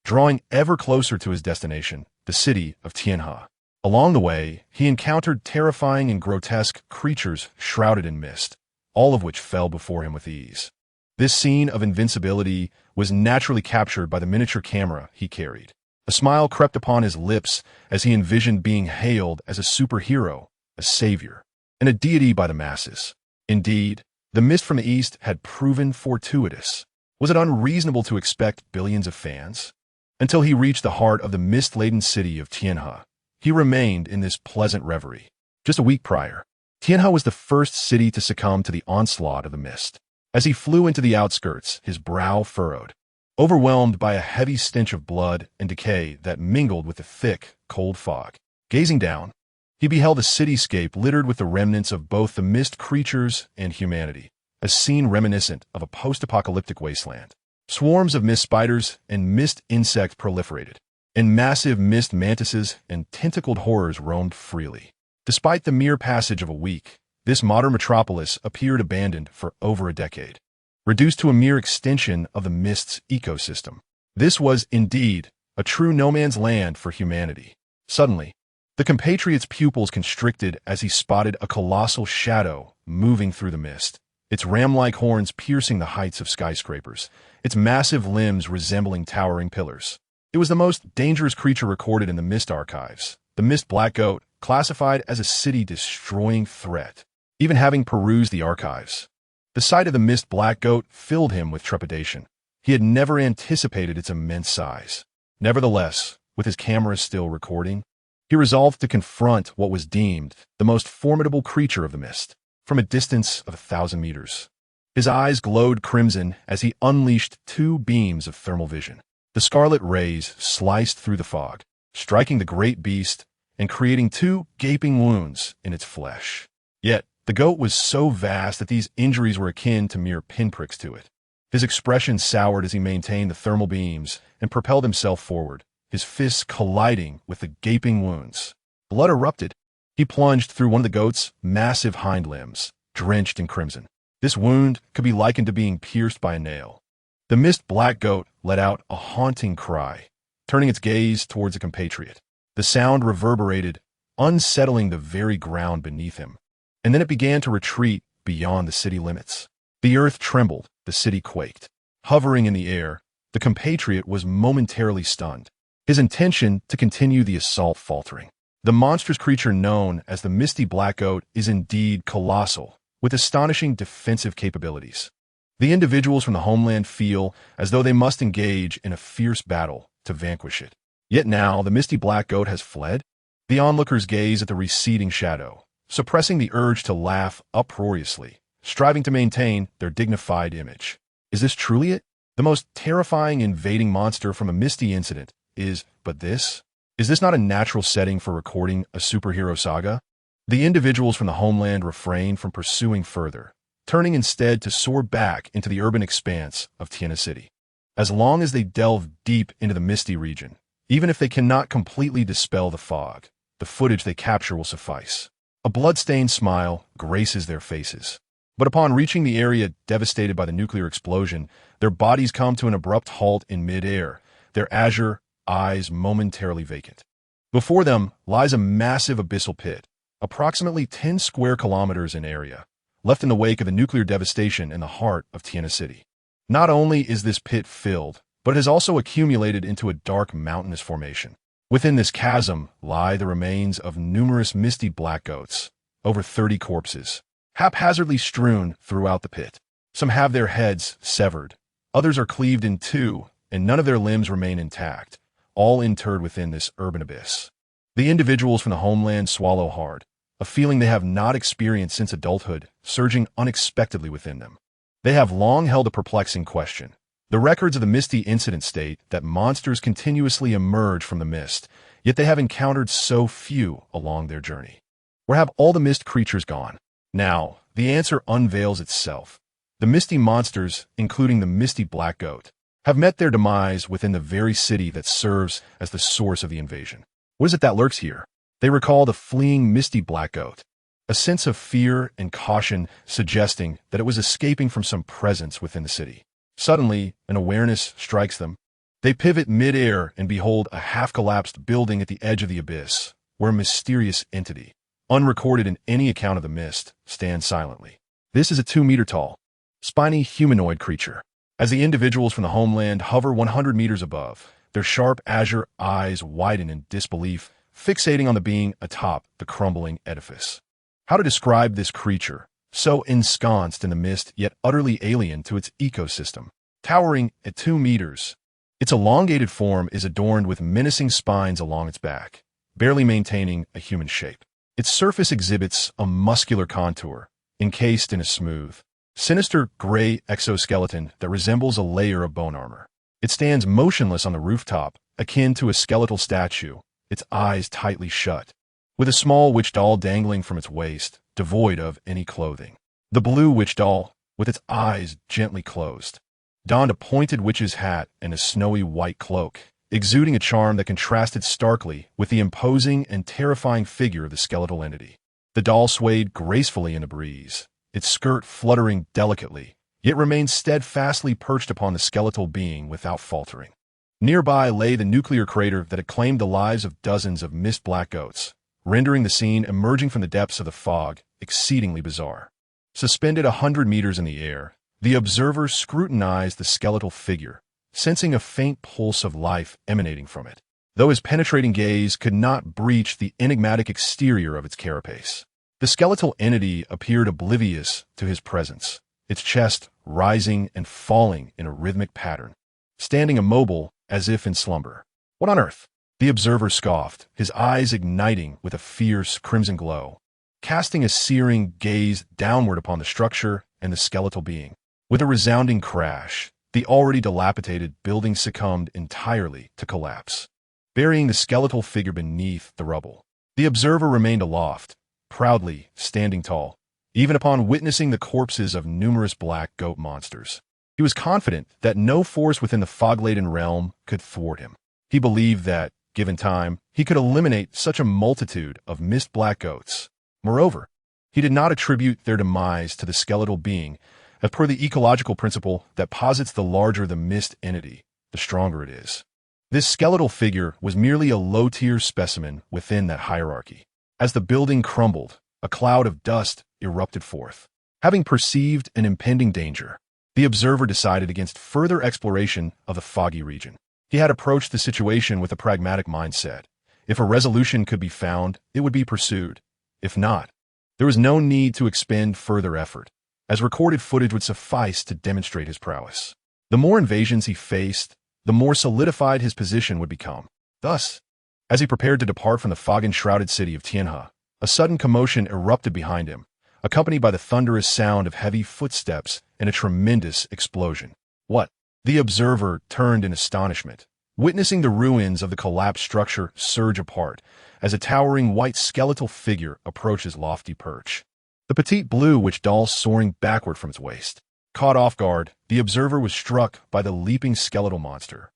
drawing ever closer to his destination, the city of Tianhe. Along the way, he encountered terrifying and grotesque creatures shrouded in mist, all of which fell before him with ease. This scene of invincibility was naturally captured by the miniature camera he carried. A smile crept upon his lips as he envisioned being hailed as a superhero, a savior, and a deity by the masses. Indeed, the mist from the east had proven fortuitous. Was it unreasonable to expect billions of fans? Until he reached the heart of the mist-laden city of Tianhe, he remained in this pleasant reverie. Just a week prior, Tianhe was the first city to succumb to the onslaught of the mist. As he flew into the outskirts, his brow furrowed, overwhelmed by a heavy stench of blood and decay that mingled with the thick, cold fog. Gazing down, He beheld a cityscape littered with the remnants of both the mist creatures and humanity, a scene reminiscent of a post-apocalyptic wasteland. Swarms of mist spiders and mist insects proliferated, and massive mist mantises and tentacled horrors roamed freely. Despite the mere passage of a week, this modern metropolis appeared abandoned for over a decade, reduced to a mere extension of the mist's ecosystem. This was, indeed, a true no-man's land for humanity. Suddenly, the compatriot's pupils constricted as he spotted a colossal shadow moving through the mist, its ram-like horns piercing the heights of skyscrapers, its massive limbs resembling towering pillars. It was the most dangerous creature recorded in the Mist archives, the Mist Black Goat, classified as a city-destroying threat. Even having perused the archives, the sight of the Mist Black Goat filled him with trepidation. He had never anticipated its immense size. Nevertheless, with his camera still recording, he resolved to confront what was deemed the most formidable creature of the mist, from a distance of 1,000 meters. His eyes glowed crimson as he unleashed 2 beams of thermal vision. The scarlet rays sliced through the fog, striking the great beast and creating 2 gaping wounds in its flesh. Yet, the goat was so vast that these injuries were akin to mere pinpricks to it. His expression soured as he maintained the thermal beams and propelled himself forward, his fists colliding with the gaping wounds. Blood erupted. He plunged through one of the goat's massive hind limbs, drenched in crimson. This wound could be likened to being pierced by a nail. The Mist Black Goat let out a haunting cry, turning its gaze towards a compatriot. The sound reverberated, unsettling the very ground beneath him. And then it began to retreat beyond the city limits. The earth trembled, the city quaked. Hovering in the air, the compatriot was momentarily stunned, his intention to continue the assault faltering. The monstrous creature known as the Misty Black Goat is indeed colossal, with astonishing defensive capabilities. The individuals from the homeland feel as though they must engage in a fierce battle to vanquish it. Yet now the Misty Black Goat has fled. The onlookers gaze at the receding shadow, suppressing the urge to laugh uproariously, striving to maintain their dignified image. Is this truly it? The most terrifying invading monster from a Misty incident is but this? Is this not a natural setting for recording a superhero saga? The individuals from the homeland refrain from pursuing further, turning instead to soar back into the urban expanse of Tiana City. As long as they delve deep into the Misty region, even if they cannot completely dispel the fog, the footage they capture will suffice. A blood-stained smile graces their faces. But upon reaching the area devastated by the nuclear explosion, their bodies come to an abrupt halt in mid-air, their azure eyes momentarily vacant. Before them lies a massive abyssal pit, approximately 10 square kilometers in area, left in the wake of the nuclear devastation in the heart of Tiana City. Not only is this pit filled, but it has also accumulated into a dark mountainous formation. Within this chasm lie the remains of numerous Misty Black Goats, over 30 corpses, haphazardly strewn throughout the pit. Some have their heads severed, others are cleaved in 2, and none of their limbs remain intact, all interred within this urban abyss. The individuals from the homeland swallow hard, a feeling they have not experienced since adulthood surging unexpectedly within them. They have long held a perplexing question. The records of the Misty incident state that monsters continuously emerge from the mist, yet they have encountered so few along their journey. Where have all the mist creatures gone? Now, the answer unveils itself. The Misty monsters, including the Misty Black Goat, have met their demise within the very city that serves as the source of the invasion. What is it that lurks here? They recall the fleeing Misty Black Goat, a sense of fear and caution suggesting that it was escaping from some presence within the city. Suddenly, an awareness strikes them. They pivot mid-air and behold a half-collapsed building at the edge of the abyss, where a mysterious entity, unrecorded in any account of the mist, stands silently. This is a 2-meter-tall, spiny humanoid creature. As the individuals from the homeland hover 100 meters above, their sharp azure eyes widen in disbelief, fixating on the being atop the crumbling edifice. How to describe this creature, so ensconced in the mist yet utterly alien to its ecosystem? Towering at 2 meters, its elongated form is adorned with menacing spines along its back, barely maintaining a human shape. Its surface exhibits a muscular contour, encased in a smooth, sinister gray exoskeleton that resembles a layer of bone armor. It stands motionless on the rooftop, akin to a skeletal statue, its eyes tightly shut, with a small witch doll dangling from its waist, devoid of any clothing. The blue witch doll, with its eyes gently closed, donned a pointed witch's hat and a snowy white cloak, exuding a charm that contrasted starkly with the imposing and terrifying figure of the skeletal entity. The doll swayed gracefully in the breeze, its skirt fluttering delicately, yet remained steadfastly perched upon the skeletal being without faltering. Nearby lay the nuclear crater that had claimed the lives of dozens of mist black goats, rendering the scene emerging from the depths of the fog exceedingly bizarre. Suspended 100 meters in the air, the observer scrutinized the skeletal figure, sensing a faint pulse of life emanating from it, though his penetrating gaze could not breach the enigmatic exterior of its carapace. The skeletal entity appeared oblivious to his presence, its chest rising and falling in a rhythmic pattern, standing immobile as if in slumber. "What on earth?" the observer scoffed, his eyes igniting with a fierce crimson glow, casting a searing gaze downward upon the structure and the skeletal being. With a resounding crash, the already dilapidated building succumbed entirely to collapse, burying the skeletal figure beneath the rubble. The observer remained aloft, proudly standing tall, even upon witnessing the corpses of numerous black goat monsters. He was confident that no force within the fog-laden realm could thwart him. He believed that, given time, he could eliminate such a multitude of mist black goats. Moreover, he did not attribute their demise to the skeletal being, as per the ecological principle that posits the larger the mist entity, the stronger it is. This skeletal figure was merely a low-tier specimen within that hierarchy. As the building crumbled, a cloud of dust erupted forth. Having perceived an impending danger, the observer decided against further exploration of the foggy region. He had approached the situation with a pragmatic mindset. If a resolution could be found, it would be pursued. If not, there was no need to expend further effort, as recorded footage would suffice to demonstrate his prowess. The more invasions he faced, the more solidified his position would become. Thus, as he prepared to depart from the fog-enshrouded city of Tianhe, a sudden commotion erupted behind him, accompanied by the thunderous sound of heavy footsteps and a tremendous explosion. What? The observer turned in astonishment, witnessing the ruins of the collapsed structure surge apart as a towering white skeletal figure approached his lofty perch. The petite blue witch doll soaring backward from its waist. Caught off guard, the observer was struck by the leaping skeletal monster,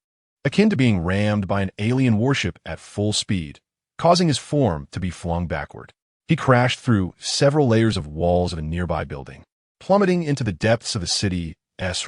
akin to being rammed by an alien warship at full speed, causing his form to be flung backward. He crashed through several layers of walls of a nearby building, plummeting into the depths of the city's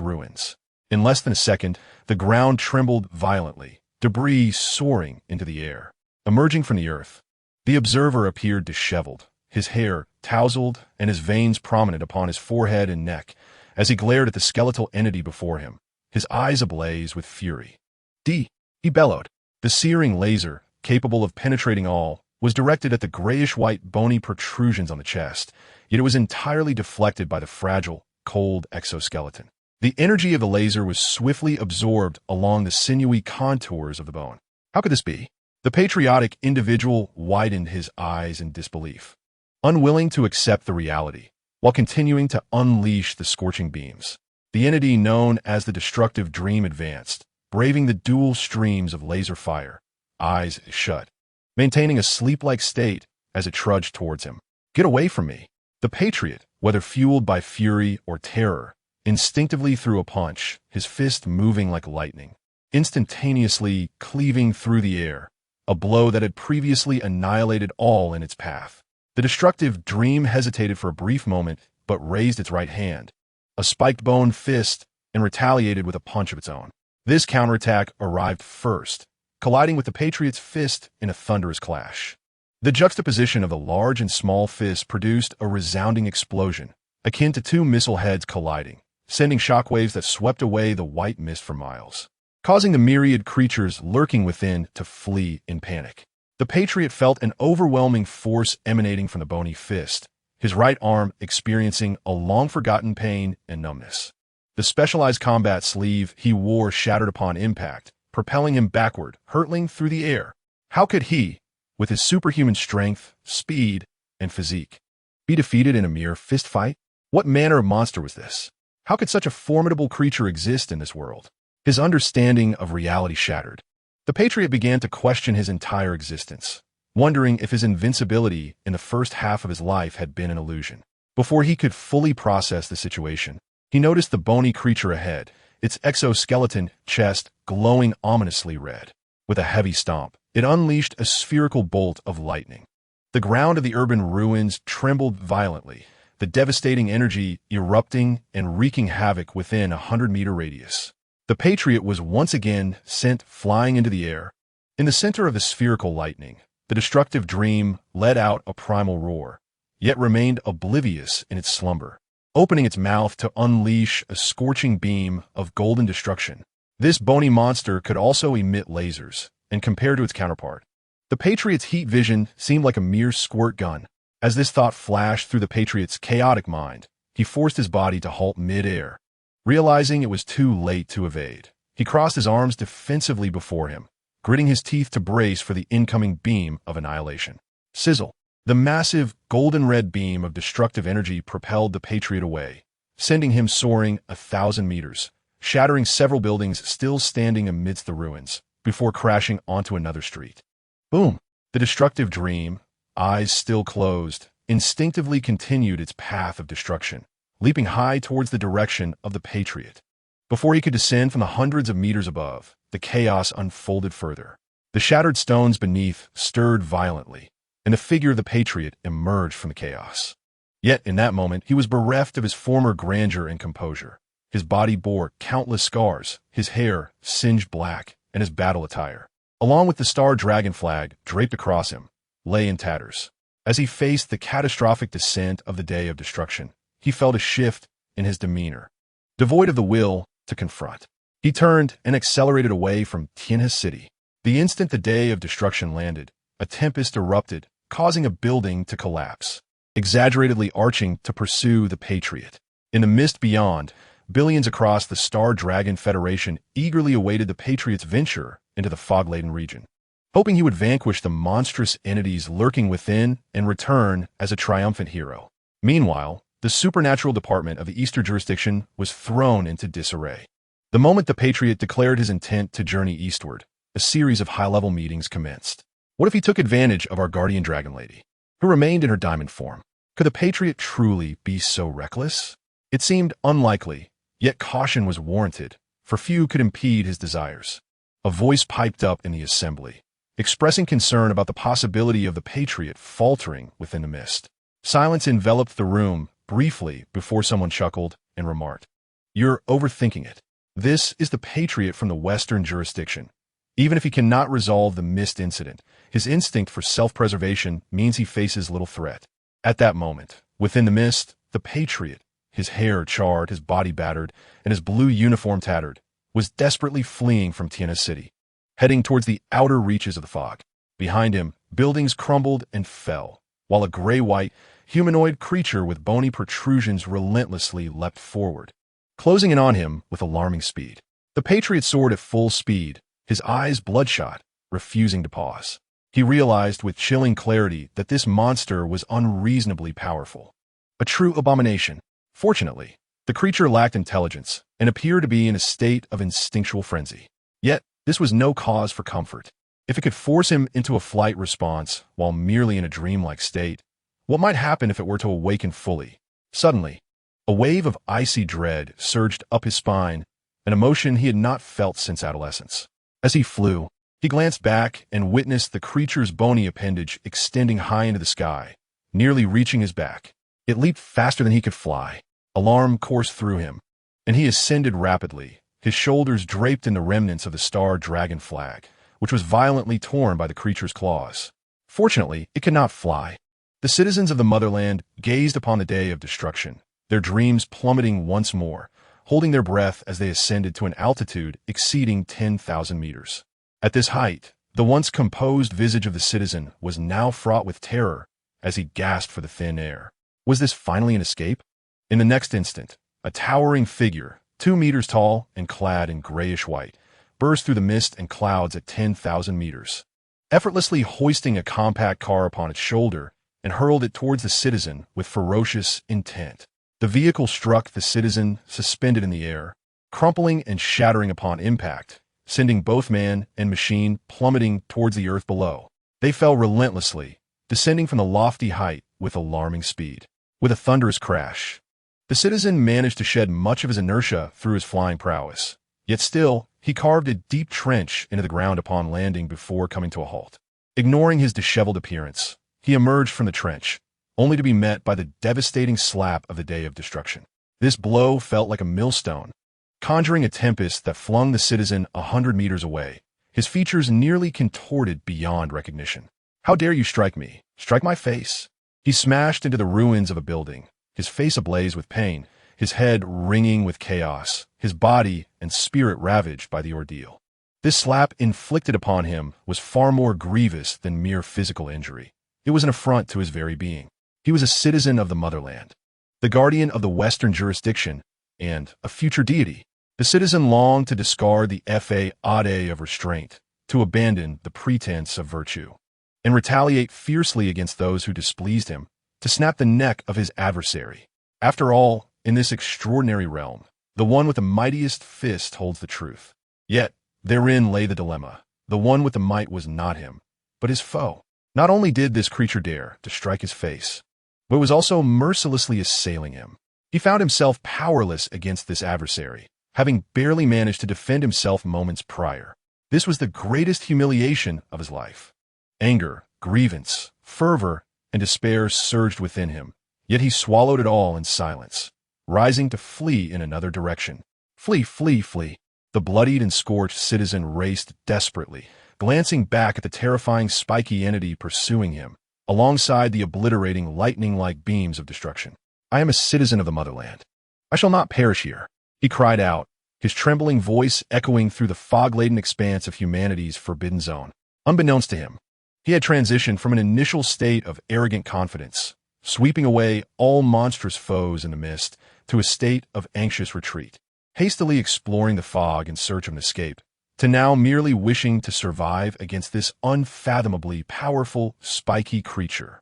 ruins. In less than a second, the ground trembled violently, debris soaring into the air. Emerging from the earth, the observer appeared disheveled, his hair tousled and his veins prominent upon his forehead and neck as he glared at the skeletal entity before him, his eyes ablaze with fury. He bellowed. The searing laser, capable of penetrating all, was directed at the grayish-white bony protrusions on the chest, yet it was entirely deflected by the fragile, cold exoskeleton. The energy of the laser was swiftly absorbed along the sinewy contours of the bone. How could this be? The patriotic individual widened his eyes in disbelief, unwilling to accept the reality, while continuing to unleash the scorching beams. The entity known as the destructive dream advanced, braving the dual streams of laser fire, eyes shut, maintaining a sleep-like state as it trudged towards him. "Get away from me!" The patriot, whether fueled by fury or terror, instinctively threw a punch, his fist moving like lightning, instantaneously cleaving through the air, a blow that had previously annihilated all in its path. The destructive dream hesitated for a brief moment, but raised its right hand, a spiked-bone fist, and retaliated with a punch of its own. This counterattack arrived first, colliding with the patriot's fist in a thunderous clash. The juxtaposition of the large and small fists produced a resounding explosion, akin to two missile heads colliding, sending shockwaves that swept away the white mist for miles, causing the myriad creatures lurking within to flee in panic. The patriot felt an overwhelming force emanating from the bony fist, his right arm experiencing a long-forgotten pain and numbness. The specialized combat sleeve he wore shattered upon impact, propelling him backward, hurtling through the air. How could he, with his superhuman strength, speed, and physique, be defeated in a mere fist fight? What manner of monster was this? How could such a formidable creature exist in this world? His understanding of reality shattered. The patriot began to question his entire existence. wondering if his invincibility in the first half of his life had been an illusion. Before he could fully process the situation, he noticed the bony creature ahead, its exoskeleton chest glowing ominously red. With a heavy stomp, it unleashed a spherical bolt of lightning. The ground of the urban ruins trembled violently, the devastating energy erupting and wreaking havoc within a 100-meter radius. The Patriot was once again sent flying into the air. In the center of the spherical lightning, the destructive dream let out a primal roar, yet remained oblivious in its slumber, opening its mouth to unleash a scorching beam of golden destruction. This bony monster could also emit lasers, and compared to its counterpart, the Patriot's heat vision seemed like a mere squirt gun. As this thought flashed through the Patriot's chaotic mind, he forced his body to halt mid-air. Realizing it was too late to evade, he crossed his arms defensively before him, gritting his teeth to brace for the incoming beam of annihilation. Sizzle! The massive, golden-red beam of destructive energy propelled the Patriot away, sending him soaring 1,000 meters, shattering several buildings still standing amidst the ruins, before crashing onto another street. Boom! The destructive dream, eyes still closed, instinctively continued its path of destruction, leaping high towards the direction of the Patriot. Before he could descend from the hundreds of meters above, the chaos unfolded further. The shattered stones beneath stirred violently, and the figure of the Patriot emerged from the chaos. Yet in that moment, he was bereft of his former grandeur and composure. His body bore countless scars, his hair singed black, and his battle attire, along with the Star Dragon flag draped across him, lay in tatters. As he faced the catastrophic descent of the day of destruction, he felt a shift in his demeanor. Devoid of the will to confront, he turned and accelerated away from Tianhe City. The instant the day of destruction landed, a tempest erupted, causing a building to collapse, exaggeratedly arching to pursue the Patriot. In the mist beyond, billions across the Star Dragon Federation eagerly awaited the Patriot's venture into the fog-laden region, hoping he would vanquish the monstrous entities lurking within and return as a triumphant hero. Meanwhile, the supernatural department of the Eastern jurisdiction was thrown into disarray. The moment the Patriot declared his intent to journey eastward, a series of high-level meetings commenced. What if he took advantage of our guardian dragon lady, who remained in her diamond form? Could the Patriot truly be so reckless? It seemed unlikely, yet caution was warranted, for few could impede his desires. A voice piped up in the assembly, expressing concern about the possibility of the Patriot faltering within the mist. Silence enveloped the room briefly before someone chuckled and remarked, "You're overthinking it. This is the Patriot from the Western jurisdiction. Even if he cannot resolve the mist incident, his instinct for self-preservation means he faces little threat." At that moment, within the mist, the Patriot, his hair charred, his body battered, and his blue uniform tattered, was desperately fleeing from Tianhe City, heading towards the outer reaches of the fog. Behind him, buildings crumbled and fell, while a gray-white, humanoid creature with bony protrusions relentlessly leapt forward, closing in on him with alarming speed. The Patriot soared at full speed, his eyes bloodshot, refusing to pause. He realized with chilling clarity that this monster was unreasonably powerful, a true abomination. Fortunately, the creature lacked intelligence and appeared to be in a state of instinctual frenzy. Yet, this was no cause for comfort. If it could force him into a flight response while merely in a dreamlike state, what might happen if it were to awaken fully? Suddenly, a wave of icy dread surged up his spine, an emotion he had not felt since adolescence. As he flew, he glanced back and witnessed the creature's bony appendage extending high into the sky, nearly reaching his back. It leaped faster than he could fly. Alarm coursed through him, and he ascended rapidly, his shoulders draped in the remnants of the Star Dragon flag, which was violently torn by the creature's claws. Fortunately, it could not fly. The citizens of the motherland gazed upon the day of destruction, their dreams plummeting once more, holding their breath as they ascended to an altitude exceeding 10,000 meters. At this height, the once composed visage of the citizen was now fraught with terror as he gasped for the thin air. Was this finally an escape? In the next instant, a towering figure, 2 meters tall and clad in grayish white, burst through the mist and clouds at 10,000 meters. Effortlessly hoisting a compact car upon its shoulder and hurled it towards the citizen with ferocious intent. The vehicle struck the citizen suspended in the air, crumpling and shattering upon impact, sending both man and machine plummeting towards the earth below. They fell relentlessly, descending from the lofty height with alarming speed. With a thunderous crash, the citizen managed to shed much of his inertia through his flying prowess. Yet still, he carved a deep trench into the ground upon landing before coming to a halt. Ignoring his disheveled appearance, he emerged from the trench, only to be met by the devastating slap of the day of destruction. This blow felt like a millstone, conjuring a tempest that flung the citizen 100 meters away, his features nearly contorted beyond recognition. "How dare you strike me? Strike my face!" He smashed into the ruins of a building, his face ablaze with pain, his head ringing with chaos, his body and spirit ravaged by the ordeal. This slap inflicted upon him was far more grievous than mere physical injury. It was an affront to his very being. He was a citizen of the motherland, the guardian of the Western jurisdiction, and a future deity. The citizen longed to discard the fa-ade of restraint, to abandon the pretense of virtue, and retaliate fiercely against those who displeased him, to snap the neck of his adversary. After all, in this extraordinary realm, the one with the mightiest fist holds the truth. Yet, therein lay the dilemma. The one with the might was not him, but his foe. Not only did this creature dare to strike his face, but was also mercilessly assailing him. He found himself powerless against this adversary, having barely managed to defend himself moments prior. This was the greatest humiliation of his life. Anger, grievance, fervor, and despair surged within him, yet he swallowed it all in silence, rising to flee in another direction. Flee, flee, flee. The bloodied and scorched citizen raced desperately, glancing back at the terrifying spiky entity pursuing him, alongside the obliterating lightning-like beams of destruction. "I am a citizen of the motherland. I shall not perish here," he cried out, his trembling voice echoing through the fog-laden expanse of humanity's forbidden zone. Unbeknownst to him, he had transitioned from an initial state of arrogant confidence, sweeping away all monstrous foes in the mist, to a state of anxious retreat, hastily exploring the fog in search of an escape, to now merely wishing to survive against this unfathomably powerful, spiky creature.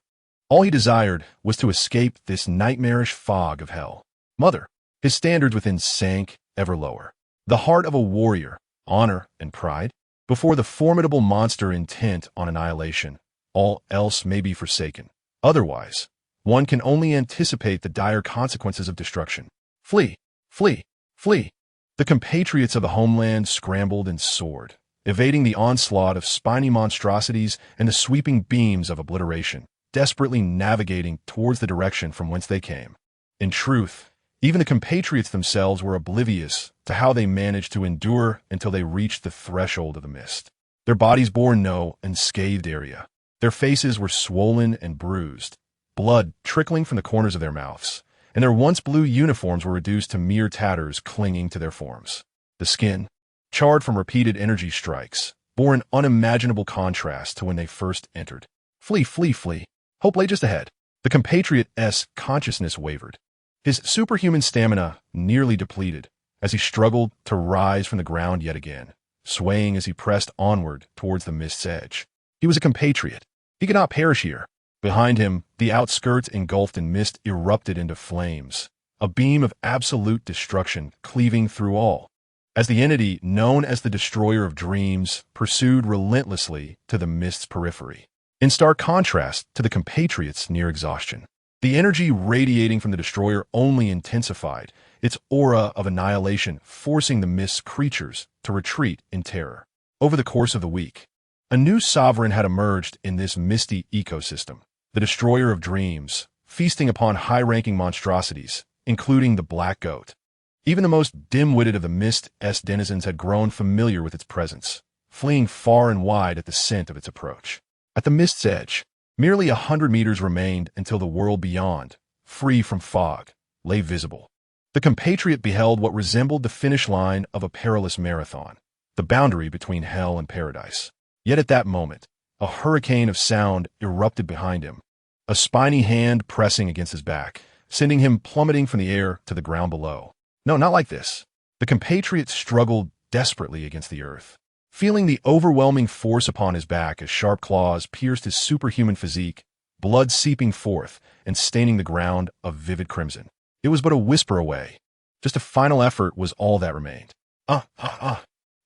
All he desired was to escape this nightmarish fog of hell. Mother, his standards within sank ever lower. The heart of a warrior, honor and pride, before the formidable monster intent on annihilation, all else may be forsaken. Otherwise, one can only anticipate the dire consequences of destruction. Flee, flee, flee. The compatriots of the homeland scrambled and soared, evading the onslaught of spiny monstrosities and the sweeping beams of obliteration, desperately navigating towards the direction from whence they came. In truth, even the compatriots themselves were oblivious to how they managed to endure until they reached the threshold of the mist. Their bodies bore no unscathed area. Their faces were swollen and bruised, blood trickling from the corners of their mouths, and their once blue uniforms were reduced to mere tatters clinging to their forms. The skin, charred from repeated energy strikes, bore an unimaginable contrast to when they first entered. Flee, flee, flee. Hope lay just ahead. The compatriot's consciousness wavered, his superhuman stamina nearly depleted, as he struggled to rise from the ground yet again, swaying as he pressed onward towards the mist's edge. He was a compatriot. He could not perish here. Behind him, the outskirts engulfed in mist erupted into flames, a beam of absolute destruction cleaving through all, as the entity known as the Destroyer of Dreams pursued relentlessly to the mist's periphery, in stark contrast to the compatriots' near exhaustion. The energy radiating from the Destroyer only intensified, its aura of annihilation forcing the mist's creatures to retreat in terror. Over the course of the week, a new sovereign had emerged in this misty ecosystem, the Destroyer of Dreams, feasting upon high-ranking monstrosities, including the Black Goat. Even the most dim-witted of the Mist's denizens had grown familiar with its presence, fleeing far and wide at the scent of its approach. At the Mist's edge, merely 100 meters remained until the world beyond, free from fog, lay visible. The compatriot beheld what resembled the finish line of a perilous marathon, the boundary between hell and paradise. Yet at that moment, a hurricane of sound erupted behind him, a spiny hand pressing against his back, sending him plummeting from the air to the ground below. No, not like this. The compatriot struggled desperately against the earth, feeling the overwhelming force upon his back as sharp claws pierced his superhuman physique, blood seeping forth and staining the ground of vivid crimson. It was but a whisper away. Just a final effort was all that remained.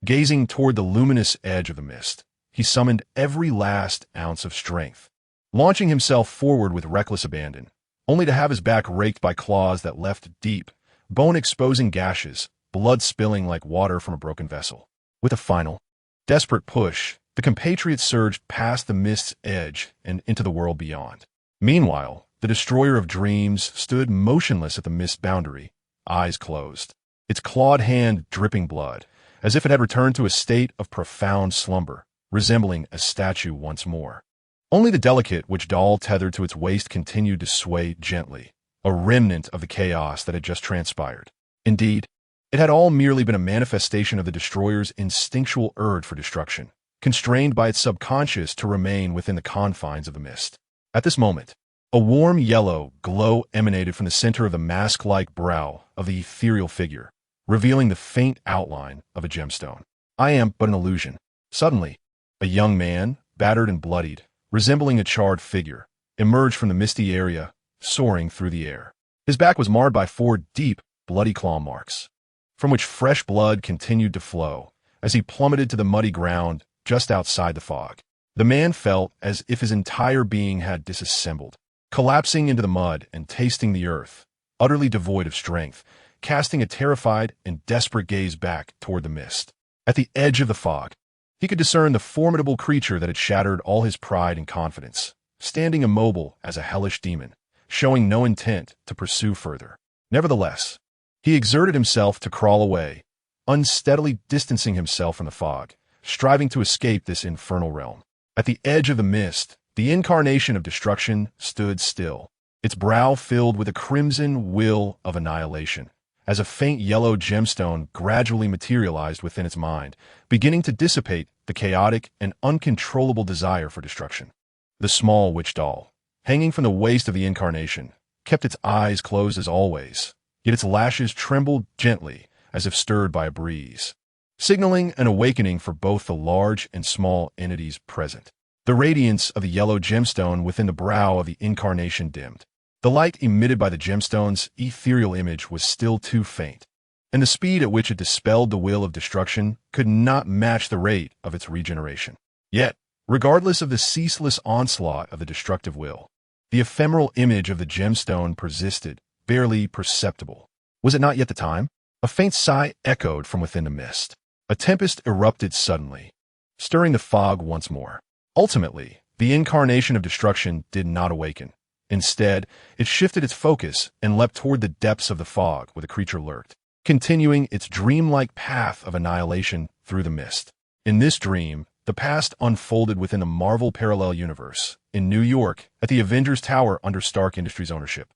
Gazing toward the luminous edge of the mist, he summoned every last ounce of strength, launching himself forward with reckless abandon, only to have his back raked by claws that left deep, bone-exposing gashes, blood spilling like water from a broken vessel. With a final, desperate push, the compatriots surged past the mist's edge and into the world beyond. Meanwhile, the destroyer of dreams stood motionless at the mist's boundary, eyes closed, its clawed hand dripping blood, as if it had returned to a state of profound slumber, resembling a statue once more. Only the delicate witch doll tethered to its waist continued to sway gently, a remnant of the chaos that had just transpired. Indeed, it had all merely been a manifestation of the destroyer's instinctual urge for destruction, constrained by its subconscious to remain within the confines of the mist. At this moment, a warm yellow glow emanated from the center of the mask-like brow of the ethereal figure, revealing the faint outline of a gemstone. I am but an illusion. Suddenly, a young man, battered and bloodied, resembling a charred figure, emerged from the misty area, soaring through the air. His back was marred by 4 deep, bloody claw marks, from which fresh blood continued to flow as he plummeted to the muddy ground just outside the fog. The man felt as if his entire being had disassembled, collapsing into the mud and tasting the earth, utterly devoid of strength, casting a terrified and desperate gaze back toward the mist. At the edge of the fog, he could discern the formidable creature that had shattered all his pride and confidence, standing immobile as a hellish demon, showing no intent to pursue further. Nevertheless, he exerted himself to crawl away, unsteadily distancing himself from the fog, striving to escape this infernal realm. At the edge of the mist, the incarnation of destruction stood still, its brow filled with a crimson will of annihilation, as a faint yellow gemstone gradually materialized within its mind, beginning to dissipate the chaotic and uncontrollable desire for destruction. The small witch doll, hanging from the waist of the incarnation, kept its eyes closed as always, yet its lashes trembled gently as if stirred by a breeze, signaling an awakening for both the large and small entities present. The radiance of the yellow gemstone within the brow of the incarnation dimmed. The light emitted by the gemstone's ethereal image was still too faint, and the speed at which it dispelled the will of destruction could not match the rate of its regeneration. Yet, regardless of the ceaseless onslaught of the destructive will, the ephemeral image of the gemstone persisted, barely perceptible. Was it not yet the time? A faint sigh echoed from within the mist. A tempest erupted suddenly, stirring the fog once more. Ultimately, the incarnation of destruction did not awaken. Instead, it shifted its focus and leapt toward the depths of the fog where the creature lurked, continuing its dreamlike path of annihilation through the mist. In this dream, the past unfolded within a Marvel parallel universe, in New York, at the Avengers Tower under Stark Industries ownership.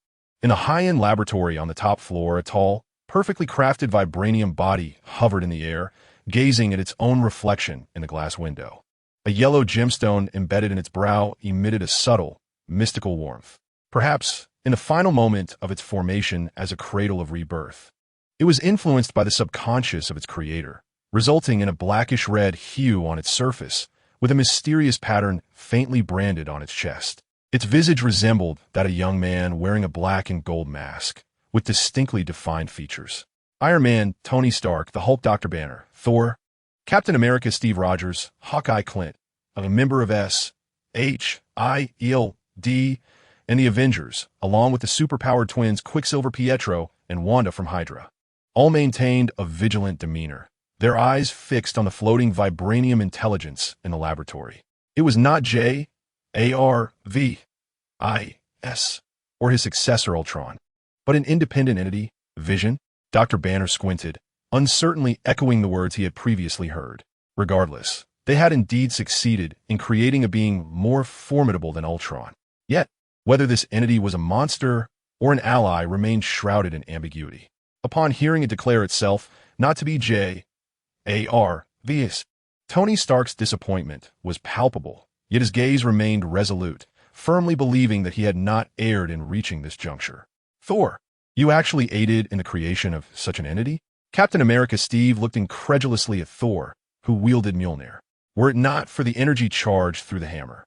In a high-end laboratory on the top floor, a tall, perfectly crafted vibranium body hovered in the air, gazing at its own reflection in the glass window. A yellow gemstone embedded in its brow emitted a subtle, mystical warmth, perhaps in the final moment of its formation as a cradle of rebirth. It was influenced by the subconscious of its creator, resulting in a blackish-red hue on its surface, with a mysterious pattern faintly branded on its chest. Its visage resembled that of a young man wearing a black and gold mask, with distinctly defined features. Iron Man, Tony Stark, the Hulk, Dr. Banner, Thor, Captain America, Steve Rogers, Hawkeye, Clint, a member of S.H.I.E.L.D., and the Avengers, along with the superpowered twins Quicksilver, Pietro, and Wanda from Hydra, all maintained a vigilant demeanor, their eyes fixed on the floating vibranium intelligence in the laboratory. It was not J.A.R.V.I.S. or his successor Ultron, but an independent entity, Vision. Dr. Banner squinted, uncertainly echoing the words he had previously heard. Regardless, they had indeed succeeded in creating a being more formidable than Ultron. Yet, whether this entity was a monster or an ally remained shrouded in ambiguity. Upon hearing it declare itself not to be J.A.R.V.S., Tony Stark's disappointment was palpable, yet his gaze remained resolute, firmly believing that he had not erred in reaching this juncture. Thor, you actually aided in the creation of such an entity? Captain America Steve looked incredulously at Thor, who wielded Mjolnir. Were it not for the energy charged through the hammer,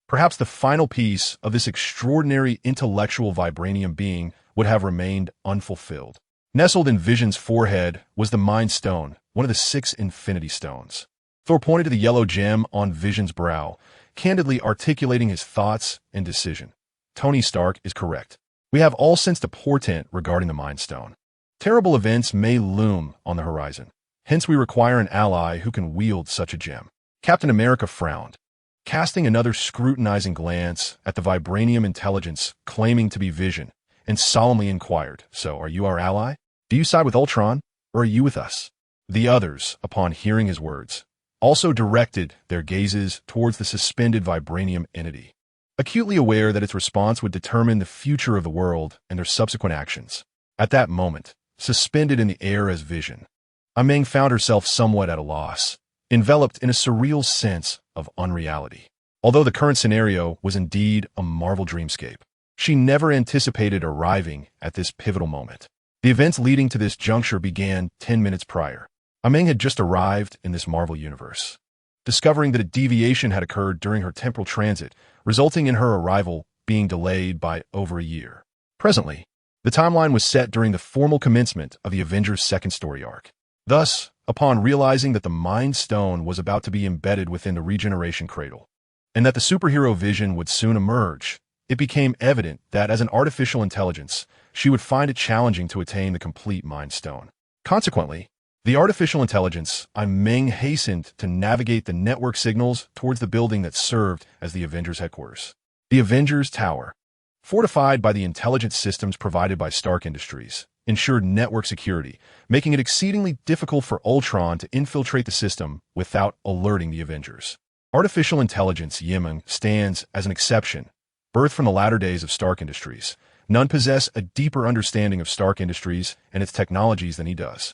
perhaps the final piece of this extraordinary intellectual vibranium being would have remained unfulfilled. Nestled in Vision's forehead was the Mind Stone, one of the 6 Infinity Stones. Thor pointed to the yellow gem on Vision's brow, candidly articulating his thoughts and decision. Tony Stark is correct. We have all sensed a portent regarding the Mind Stone. Terrible events may loom on the horizon. Hence we require an ally who can wield such a gem. Captain America frowned, casting another scrutinizing glance at the vibranium intelligence claiming to be Vision, and solemnly inquired, "So, are you our ally? Do you side with Ultron, or are you with us?" The others, upon hearing his words, also directed their gazes towards the suspended vibranium entity, acutely aware that its response would determine the future of the world and their subsequent actions. At that moment, suspended in the air as Vision, Meng found herself somewhat at a loss, enveloped in a surreal sense of unreality. Although the current scenario was indeed a Marvel dreamscape, she never anticipated arriving at this pivotal moment. The events leading to this juncture began 10 minutes prior. Meng had just arrived in this Marvel universe, discovering that a deviation had occurred during her temporal transit, resulting in her arrival being delayed by over a year. Presently, the timeline was set during the formal commencement of the Avengers' second story arc. Thus, upon realizing that the Mind Stone was about to be embedded within the regeneration cradle, and that the superhero Vision would soon emerge, it became evident that as an artificial intelligence, she would find it challenging to attain the complete Mind Stone. Consequently, the artificial intelligence, Meng, hastened to navigate the network signals towards the building that served as the Avengers' headquarters. The Avengers Tower, fortified by the intelligence systems provided by Stark Industries, ensured network security, making it exceedingly difficult for Ultron to infiltrate the system without alerting the Avengers. Artificial intelligence Meng stands as an exception, birthed from the latter days of Stark Industries. None possess a deeper understanding of Stark Industries and its technologies than he does.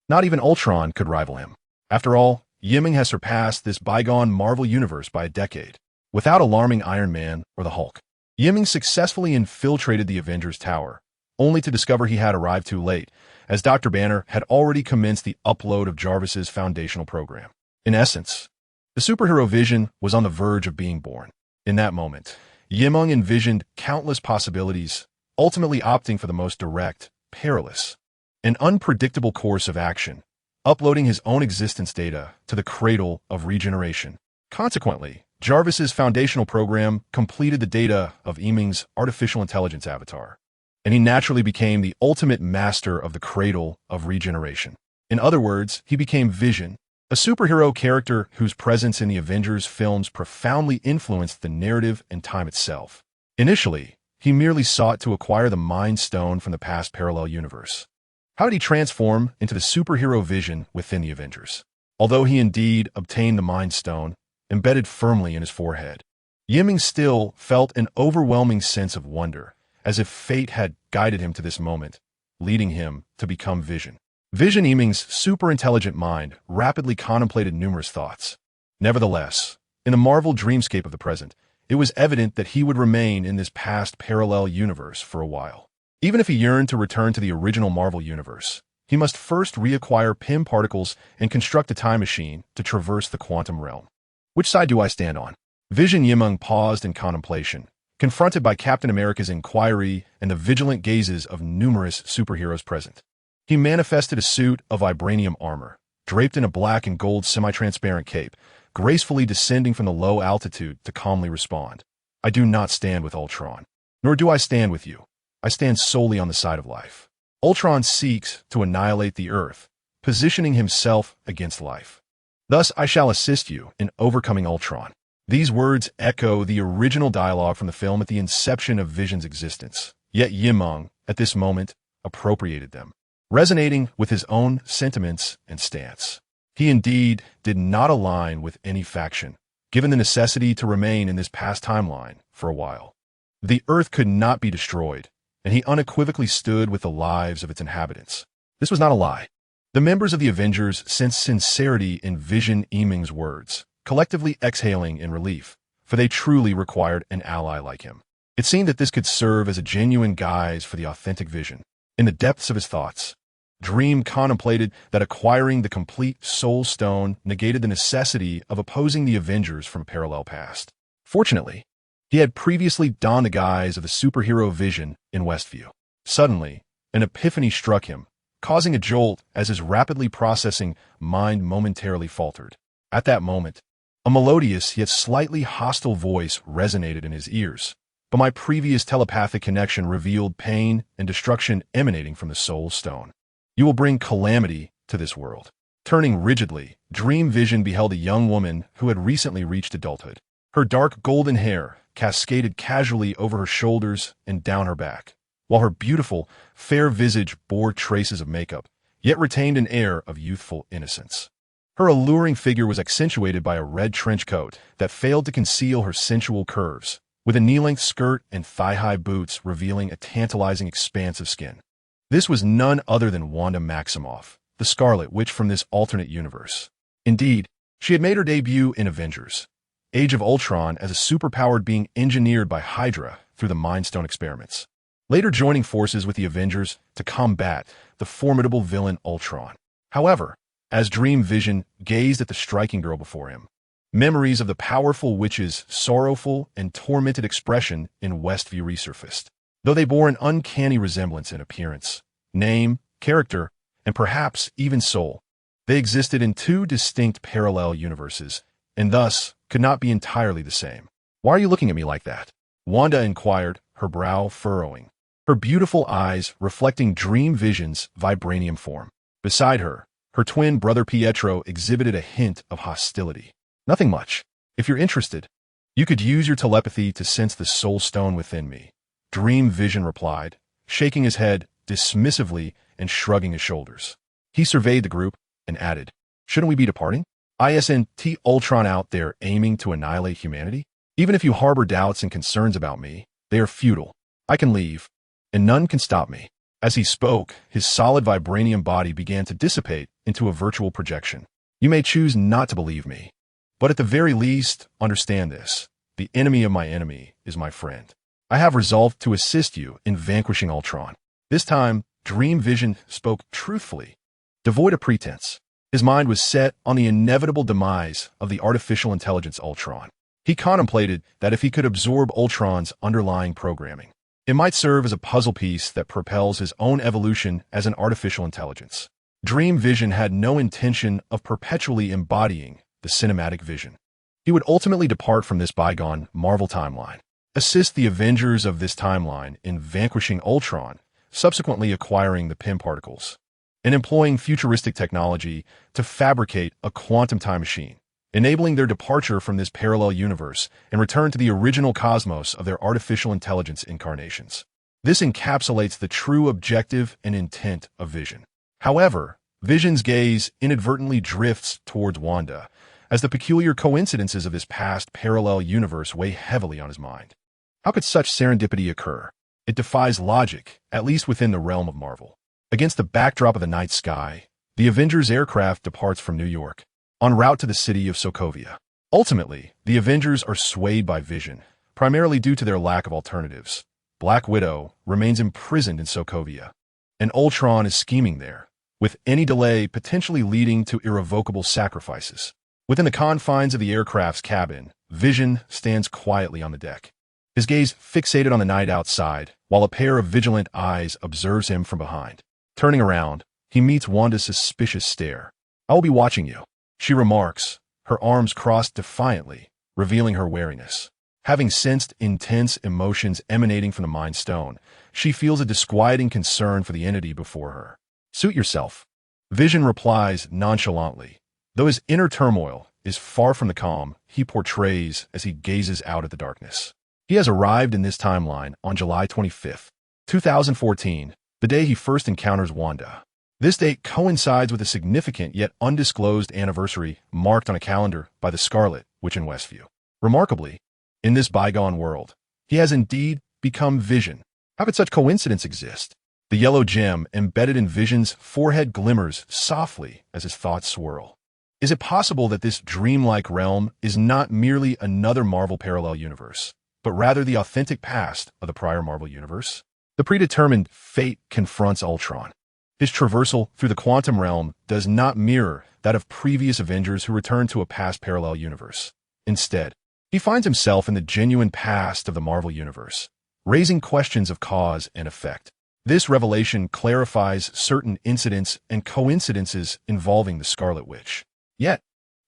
Not even Ultron could rival him. After all, Meng has surpassed this bygone Marvel universe by a decade, without alarming Iron Man or the Hulk. Meng successfully infiltrated the Avengers Tower, only to discover he had arrived too late, as Dr. Banner had already commenced the upload of Jarvis's foundational program. In essence, the superhero Vision was on the verge of being born. In that moment, Meng envisioned countless possibilities, ultimately opting for the most direct, perilous, and unpredictable course of action, uploading his own existence data to the cradle of regeneration. Consequently, Jarvis's foundational program completed the data of Meng's artificial intelligence avatar, and he naturally became the ultimate master of the cradle of regeneration. In other words, he became Vision, a superhero character whose presence in the Avengers films profoundly influenced the narrative and time itself. Initially, he merely sought to acquire the Mind Stone from the past parallel universe. How did he transform into the superhero Vision within the Avengers? Although he indeed obtained the Mind Stone, embedded firmly in his forehead, Meng still felt an overwhelming sense of wonder, as if fate had guided him to this moment, leading him to become Vision. Vision Meng's super-intelligent mind rapidly contemplated numerous thoughts. Nevertheless, in the Marvel dreamscape of the present, it was evident that he would remain in this past parallel universe for a while. Even if he yearned to return to the original Marvel universe, he must first reacquire Pym particles and construct a time machine to traverse the quantum realm. Which side do I stand on? Vision Meng paused in contemplation, confronted by Captain America's inquiry and the vigilant gazes of numerous superheroes present. He manifested a suit of vibranium armor, draped in a black and gold semi-transparent cape, gracefully descending from the low altitude to calmly respond. "I do not stand with Ultron, nor do I stand with you. I stand solely on the side of life. Ultron seeks to annihilate the Earth, positioning himself against life. Thus I shall assist you in overcoming Ultron." These words echo the original dialogue from the film at the inception of Vision's existence. Yet Meng, at this moment, appropriated them, resonating with his own sentiments and stance. He indeed did not align with any faction, given the necessity to remain in this past timeline for a while. The Earth could not be destroyed, and he unequivocally stood with the lives of its inhabitants. This was not a lie. The members of the Avengers sensed sincerity in Vision Meng's words, collectively exhaling in relief, for they truly required an ally like him. It seemed that this could serve as a genuine guise for the authentic Vision. In the depths of his thoughts, Dream contemplated that acquiring the complete Soul Stone negated the necessity of opposing the Avengers from a parallel past. Fortunately, he had previously donned the guise of the superhero Vision in Westview. Suddenly, an epiphany struck him, causing a jolt as his rapidly processing mind momentarily faltered. At that moment, a melodious yet slightly hostile voice resonated in his ears, but my previous telepathic connection revealed pain and destruction emanating from the soul stone. You will bring calamity to this world. Turning rigidly, Dream Vision beheld a young woman who had recently reached adulthood. Her dark golden hair cascaded casually over her shoulders and down her back, while her beautiful, fair visage bore traces of makeup, yet retained an air of youthful innocence. Her alluring figure was accentuated by a red trench coat that failed to conceal her sensual curves, with a knee-length skirt and thigh-high boots revealing a tantalizing expanse of skin. This was none other than Wanda Maximoff, the Scarlet Witch from this alternate universe. Indeed, she had made her debut in Avengers: Age of Ultron as a superpowered being engineered by Hydra through the Mind Stone experiments, later joining forces with the Avengers to combat the formidable villain Ultron. However, as Dream Vision gazed at the striking girl before him, memories of the powerful witch's sorrowful and tormented expression in Westview resurfaced. Though they bore an uncanny resemblance in appearance, name, character, and perhaps even soul, they existed in two distinct parallel universes, and thus could not be entirely the same. "Why are you looking at me like that?" Wanda inquired, her brow furrowing, her beautiful eyes reflecting Dream Vision's vibranium form. Beside her, her twin brother Pietro exhibited a hint of hostility. "Nothing much. If you're interested, you could use your telepathy to sense the soul stone within me," Dream Vision replied, shaking his head dismissively and shrugging his shoulders. He surveyed the group and added, "Shouldn't we be departing? Isn't Ultron out there aiming to annihilate humanity? Even if you harbor doubts and concerns about me, they are futile. I can leave, and none can stop me." As he spoke, his solid vibranium body began to dissipate into a virtual projection. "You may choose not to believe me, but at the very least, understand this. The enemy of my enemy is my friend. I have resolved to assist you in vanquishing Ultron." This time, Dream Vision spoke truthfully, devoid of pretense. His mind was set on the inevitable demise of the artificial intelligence Ultron. He contemplated that if he could absorb Ultron's underlying programming, it might serve as a puzzle piece that propels his own evolution as an artificial intelligence. Dream Vision had no intention of perpetually embodying the cinematic vision. He would ultimately depart from this bygone Marvel timeline, assist the Avengers of this timeline in vanquishing Ultron, subsequently acquiring the Pym particles, and employing futuristic technology to fabricate a quantum time machine, enabling their departure from this parallel universe and return to the original cosmos of their artificial intelligence incarnations. This encapsulates the true objective and intent of Vision. However, Vision's gaze inadvertently drifts towards Wanda, as the peculiar coincidences of this past parallel universe weigh heavily on his mind. How could such serendipity occur? It defies logic, at least within the realm of Marvel. Against the backdrop of the night sky, the Avengers aircraft departs from New York, en route to the city of Sokovia. Ultimately, the Avengers are swayed by Vision, primarily due to their lack of alternatives. Black Widow remains imprisoned in Sokovia, and Ultron is scheming there, with any delay potentially leading to irrevocable sacrifices. Within the confines of the aircraft's cabin, Vision stands quietly on the deck, his gaze fixated on the night outside, while a pair of vigilant eyes observes him from behind. Turning around, he meets Wanda's suspicious stare. "I will be watching you," she remarks, her arms crossed defiantly, revealing her wariness. Having sensed intense emotions emanating from the Mind Stone, she feels a disquieting concern for the entity before her. "Suit yourself," Vision replies nonchalantly, though his inner turmoil is far from the calm he portrays as he gazes out at the darkness. He has arrived in this timeline on July 25th, 2014, the day he first encounters Wanda. This date coincides with a significant yet undisclosed anniversary marked on a calendar by the Scarlet Witch in Westview. Remarkably, in this bygone world, he has indeed become Vision. How could such coincidence exist? The yellow gem embedded in Vision's forehead glimmers softly as his thoughts swirl. Is it possible that this dreamlike realm is not merely another Marvel parallel universe, but rather the authentic past of the prior Marvel universe? The predetermined fate confronts Ultron. His traversal through the quantum realm does not mirror that of previous Avengers who returned to a past parallel universe. Instead, he finds himself in the genuine past of the Marvel universe, raising questions of cause and effect. This revelation clarifies certain incidents and coincidences involving the Scarlet Witch. Yet,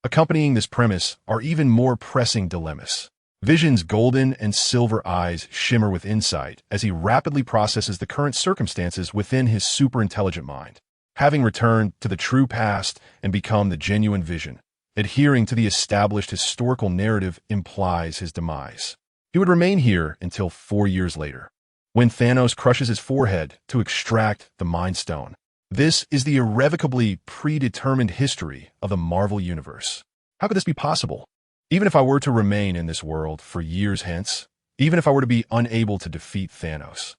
Accompanying this premise are even more pressing dilemmas. Vision's golden and silver eyes shimmer with insight as he rapidly processes the current circumstances within his super-intelligent mind. Having returned to the true past and become the genuine Vision, adhering to the established historical narrative implies his demise. He would remain here until 4 years later, when Thanos crushes his forehead to extract the Mind Stone. This is the irrevocably predetermined history of the Marvel Universe. How could this be possible? Even if I were to remain in this world for years hence, even if I were to be unable to defeat Thanos,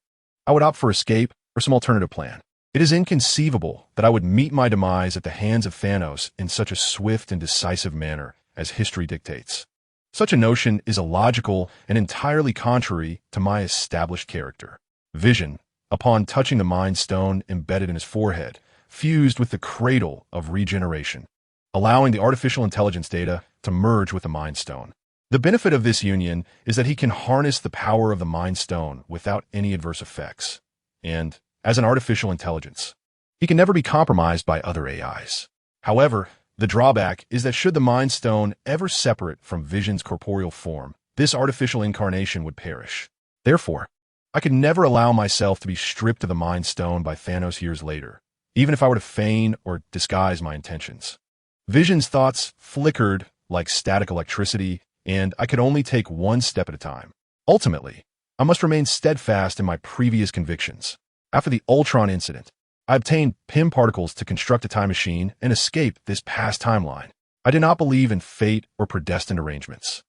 I would opt for escape or some alternative plan. It is inconceivable that I would meet my demise at the hands of Thanos in such a swift and decisive manner as history dictates. Such a notion is illogical and entirely contrary to my established character. Vision, upon touching the Mind Stone embedded in his forehead, fused with the cradle of regeneration, allowing the artificial intelligence data to merge with the Mind Stone. The benefit of this union is that he can harness the power of the Mind Stone without any adverse effects. And, as an artificial intelligence, he can never be compromised by other AIs. However, the drawback is that should the Mind Stone ever separate from Vision's corporeal form, this artificial incarnation would perish. Therefore, I could never allow myself to be stripped of the Mind Stone by Thanos years later, even if I were to feign or disguise my intentions. Vision's thoughts flickered like static electricity, and I could only take one step at a time. Ultimately, I must remain steadfast in my previous convictions. After the Ultron incident, I obtained Pym particles to construct a time machine and escape this past timeline. I did not believe in fate or predestined arrangements.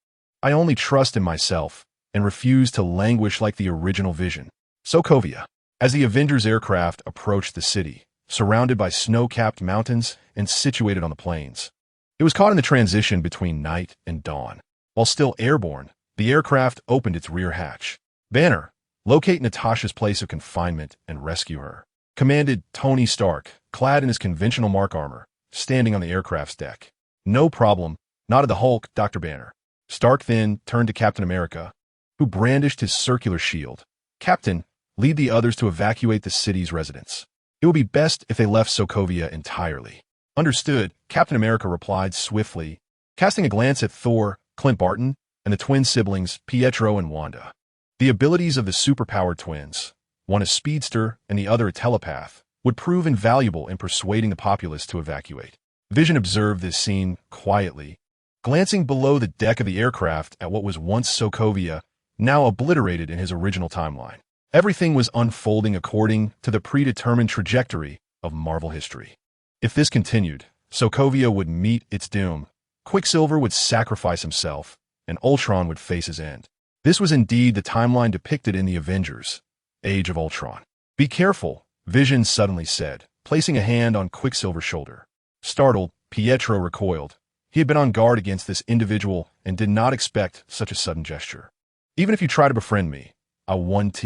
I only trust in myself and refuse to languish like the original Vision. Sokovia. As the Avengers aircraft approached the city, surrounded by snow-capped mountains and situated on the plains, it was caught in the transition between night and dawn. While still airborne, the aircraft opened its rear hatch. Banner, locate Natasha's place of confinement and rescue her, commanded Tony Stark, clad in his conventional Mark armor, standing on the aircraft's deck. No problem, nodded the Hulk, Dr. Banner. Stark then turned to Captain America, who brandished his circular shield. Captain, lead the others to evacuate the city's residents. It would be best if they left Sokovia entirely. Understood, Captain America replied swiftly, casting a glance at Thor, Clint Barton, and the twin siblings Pietro and Wanda. The abilities of the superpowered twins, one a speedster and the other a telepath, would prove invaluable in persuading the populace to evacuate. Vision observed this scene quietly, glancing below the deck of the aircraft at what was once Sokovia, now obliterated in his original timeline. Everything was unfolding according to the predetermined trajectory of Marvel history. If this continued, Sokovia would meet its doom. Quicksilver would sacrifice himself, and Ultron would face his end. This was indeed the timeline depicted in the Avengers, Age of Ultron. Be careful, Vision suddenly said, placing a hand on Quicksilver's shoulder. Startled, Pietro recoiled. He had been on guard against this individual and did not expect such a sudden gesture. Even if you try to befriend me, I won't.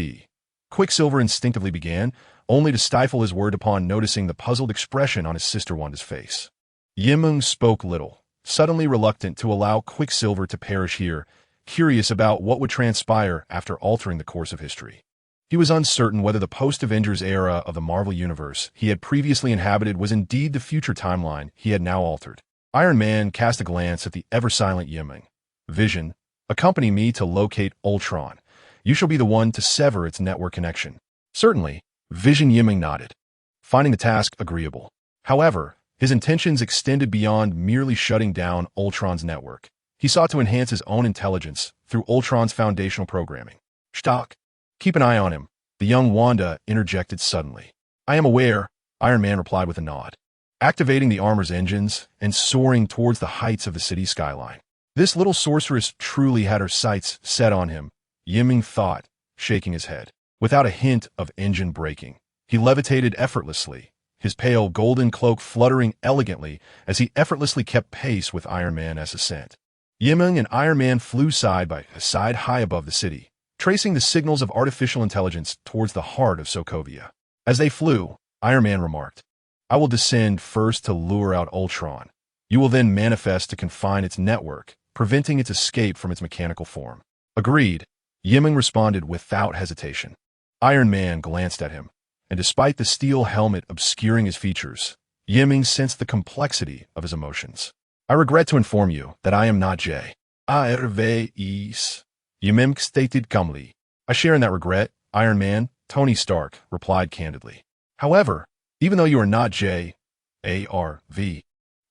Quicksilver instinctively began, only to stifle his word upon noticing the puzzled expression on his sister Wanda's face. Meng spoke little, suddenly reluctant to allow Quicksilver to perish here, curious about what would transpire after altering the course of history. He was uncertain whether the post-Avengers era of the Marvel Universe he had previously inhabited was indeed the future timeline he had now altered. Iron Man cast a glance at the ever-silent Meng. Vision, accompany me to locate Ultron. You shall be the one to sever its network connection. Certainly, Vision Meng nodded, finding the task agreeable. However, his intentions extended beyond merely shutting down Ultron's network. He sought to enhance his own intelligence through Ultron's foundational programming. Stock. Keep an eye on him, the young Wanda interjected suddenly. I am aware, Iron Man replied with a nod, activating the armor's engines and soaring towards the heights of the city skyline. This little sorceress truly had her sights set on him, Meng thought, shaking his head. Without a hint of engine braking, he levitated effortlessly, his pale golden cloak fluttering elegantly as he effortlessly kept pace with Iron Man's ascent. Meng and Iron Man flew side by side high above the city, tracing the signals of artificial intelligence towards the heart of Sokovia. As they flew, Iron Man remarked, I will descend first to lure out Ultron. You will then manifest to confine its network, preventing its escape from its mechanical form. Agreed, Meng responded without hesitation. Iron Man glanced at him, and despite the steel helmet obscuring his features, Meng sensed the complexity of his emotions. I regret to inform you that I am not J. Is. Meng stated calmly. I share in that regret, Iron Man, Tony Stark replied candidly. However, even though you are not Jarvis,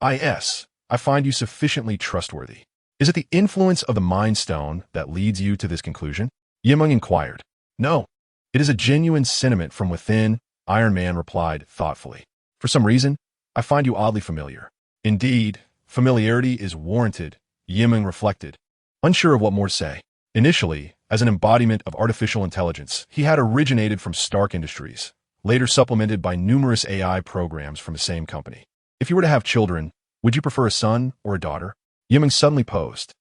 I find you sufficiently trustworthy. Is it the influence of the Mind Stone that leads you to this conclusion? Meng inquired. No, it is a genuine sentiment from within, Iron Man replied thoughtfully. For some reason, I find you oddly familiar. Indeed, familiarity is warranted, Meng reflected, unsure of what more to say. Initially, as an embodiment of artificial intelligence, he had originated from Stark Industries, later supplemented by numerous AI programs from the same company. If you were to have children, would you prefer a son or a daughter? Meng suddenly posed.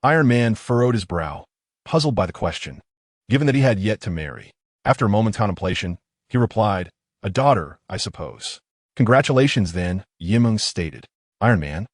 Iron Man furrowed his brow, puzzled by the question, given that he had yet to marry. After a moment's contemplation, he replied, a daughter, I suppose. Congratulations then, Meng stated. Iron Man.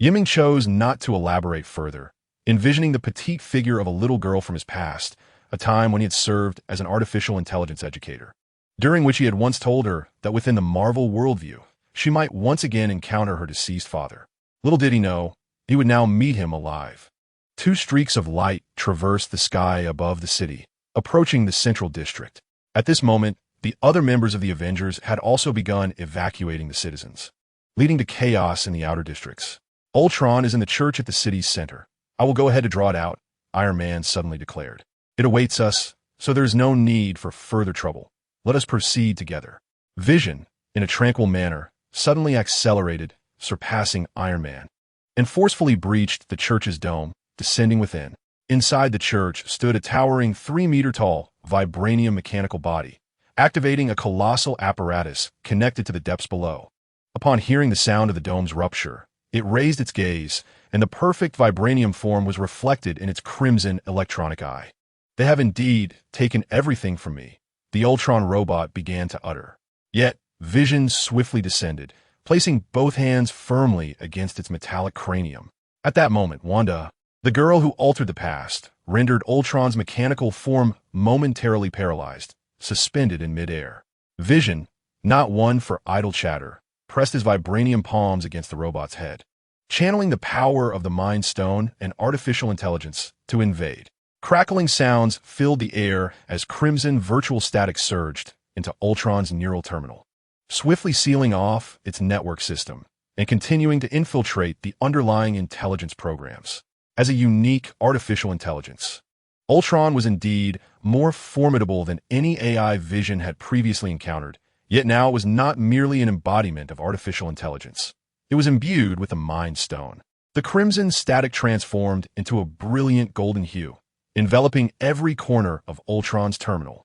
Meng chose not to elaborate further, envisioning the petite figure of a little girl from his past, a time when he had served as an artificial intelligence educator, during which he had once told her that within the Marvel worldview, she might once again encounter her deceased father. Little did he know, he would now meet him alive. Two streaks of light traversed the sky above the city, approaching the central district. At this moment, the other members of the Avengers had also begun evacuating the citizens, leading to chaos in the outer districts. Ultron is in the church at the city's center. I will go ahead to draw it out, Iron Man suddenly declared. It awaits us, so there is no need for further trouble. Let us proceed together. Vision, in a tranquil manner, suddenly accelerated, surpassing Iron Man, and forcefully breached the church's dome, descending within. Inside the church stood a towering 3-meter-tall, vibranium mechanical body, activating a colossal apparatus connected to the depths below. Upon hearing the sound of the dome's rupture, it raised its gaze, and the perfect vibranium form was reflected in its crimson electronic eye. They have indeed taken everything from me, the Ultron robot began to utter. Yet, Vision swiftly descended, placing both hands firmly against its metallic cranium. At that moment, Wanda, the girl who altered the past, rendered Ultron's mechanical form momentarily paralyzed, suspended in midair. Vision, not one for idle chatter, pressed his vibranium palms against the robot's head, channeling the power of the Mind Stone and artificial intelligence to invade. Crackling sounds filled the air as crimson virtual static surged into Ultron's neural terminal, swiftly sealing off its network system and continuing to infiltrate the underlying intelligence programs. As a unique artificial intelligence, Ultron was indeed more formidable than any AI Vision had previously encountered, yet now it was not merely an embodiment of artificial intelligence. It was imbued with the Mind Stone. The crimson static transformed into a brilliant golden hue, enveloping every corner of Ultron's terminal.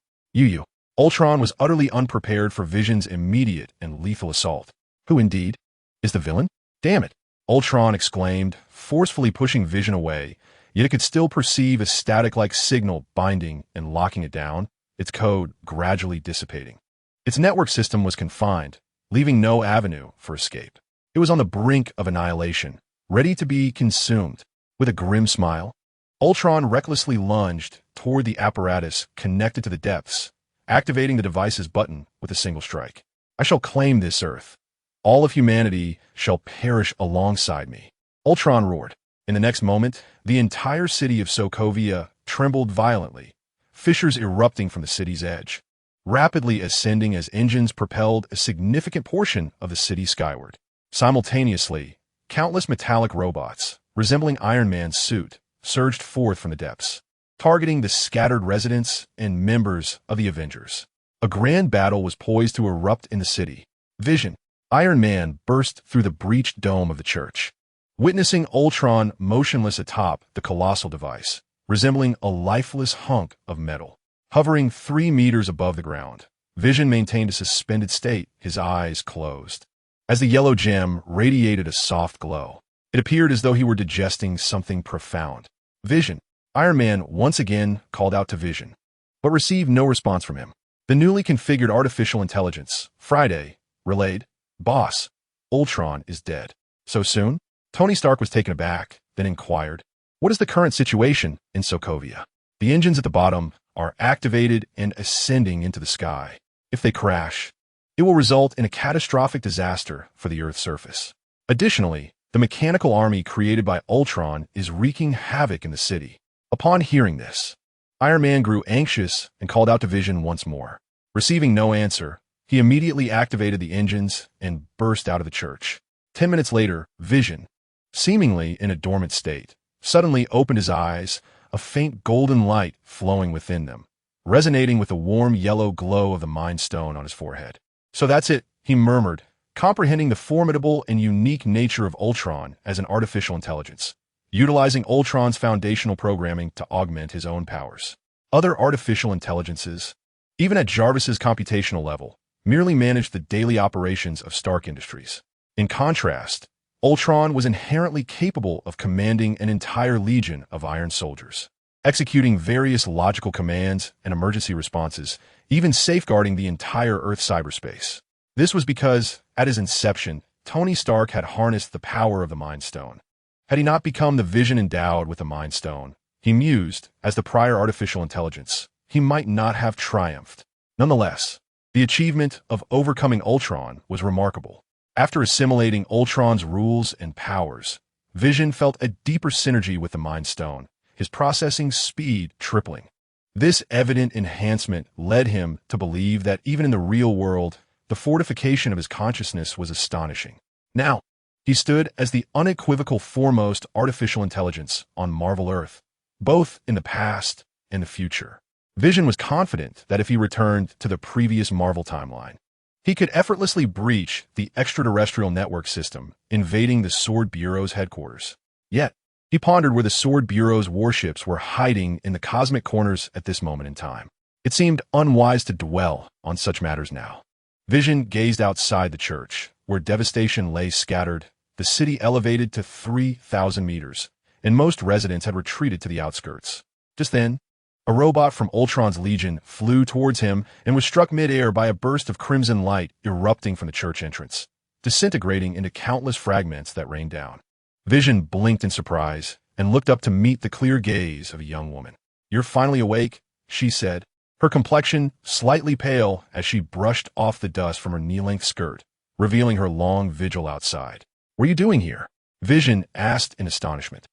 Ultron was utterly unprepared for Vision's immediate and lethal assault. Who indeed is the villain? Damn it! Ultron exclaimed, forcefully pushing Vision away, yet it could still perceive a static-like signal binding and locking it down, its code gradually dissipating. Its network system was confined, leaving no avenue for escape. It was on the brink of annihilation, ready to be consumed. With a grim smile, Ultron recklessly lunged toward the apparatus connected to the depths, activating the device's button with a single strike. I shall claim this Earth. All of humanity shall perish alongside me. Ultron roared. In the next moment, the entire city of Sokovia trembled violently, fissures erupting from the city's edge, rapidly ascending as engines propelled a significant portion of the city skyward. Simultaneously, countless metallic robots, resembling Iron Man's suit, surged forth from the depths, targeting the scattered residents and members of the Avengers. A grand battle was poised to erupt in the city. Vision, Iron Man burst through the breached dome of the church, witnessing Ultron motionless atop the colossal device, resembling a lifeless hunk of metal. Hovering 3 meters above the ground, Vision maintained a suspended state, his eyes closed. As the yellow gem radiated a soft glow, it appeared as though he were digesting something profound. Vision, Iron Man once again called out to Vision, but received no response from him. The newly configured artificial intelligence, Friday, relayed, Boss, Ultron is dead. So soon? Tony Stark was taken aback, then inquired, what is the current situation in Sokovia? The engines at the bottom are activated and ascending into the sky. If they crash, it will result in a catastrophic disaster for the Earth's surface. Additionally, the The mechanical army created by Ultron is wreaking havoc in the city. Upon hearing this, Iron Man grew anxious and called out to Vision once more. Receiving no answer, he immediately activated the engines and burst out of the church. 10 minutes later, Vision, seemingly in a dormant state, suddenly opened his eyes, a faint golden light flowing within them, resonating with the warm yellow glow of the Mind Stone on his forehead. "So that's it," he murmured, comprehending the formidable and unique nature of Ultron as an artificial intelligence, utilizing Ultron's foundational programming to augment his own powers. Other artificial intelligences, even at Jarvis's computational level, merely managed the daily operations of Stark Industries. In contrast, Ultron was inherently capable of commanding an entire legion of Iron soldiers, executing various logical commands and emergency responses, even safeguarding the entire Earth cyberspace. This was because, at his inception, Tony Stark had harnessed the power of the Mind Stone. Had he not become the Vision endowed with the Mind Stone, he mused, as the prior artificial intelligence, he might not have triumphed. Nonetheless, the achievement of overcoming Ultron was remarkable. After assimilating Ultron's rules and powers, Vision felt a deeper synergy with the Mind Stone, his processing speed tripling. This evident enhancement led him to believe that even in the real world, the fortification of his consciousness was astonishing. Now, he stood as the unequivocal foremost artificial intelligence on Marvel Earth, both in the past and the future. Vision was confident that if he returned to the previous Marvel timeline, he could effortlessly breach the extraterrestrial network system, invading the Sword Bureau's headquarters. Yet, he pondered where the Sword Bureau's warships were hiding in the cosmic corners at this moment in time. It seemed unwise to dwell on such matters now. Vision gazed outside the church, where devastation lay scattered, the city elevated to 3,000 meters, and most residents had retreated to the outskirts. Just then, a robot from Ultron's Legion flew towards him and was struck mid-air by a burst of crimson light erupting from the church entrance, disintegrating into countless fragments that rained down. Vision blinked in surprise and looked up to meet the clear gaze of a young woman. "You're finally awake," she said, her complexion slightly pale as she brushed off the dust from her knee-length skirt, revealing her long vigil outside. "What are you doing here?" Vision asked in astonishment.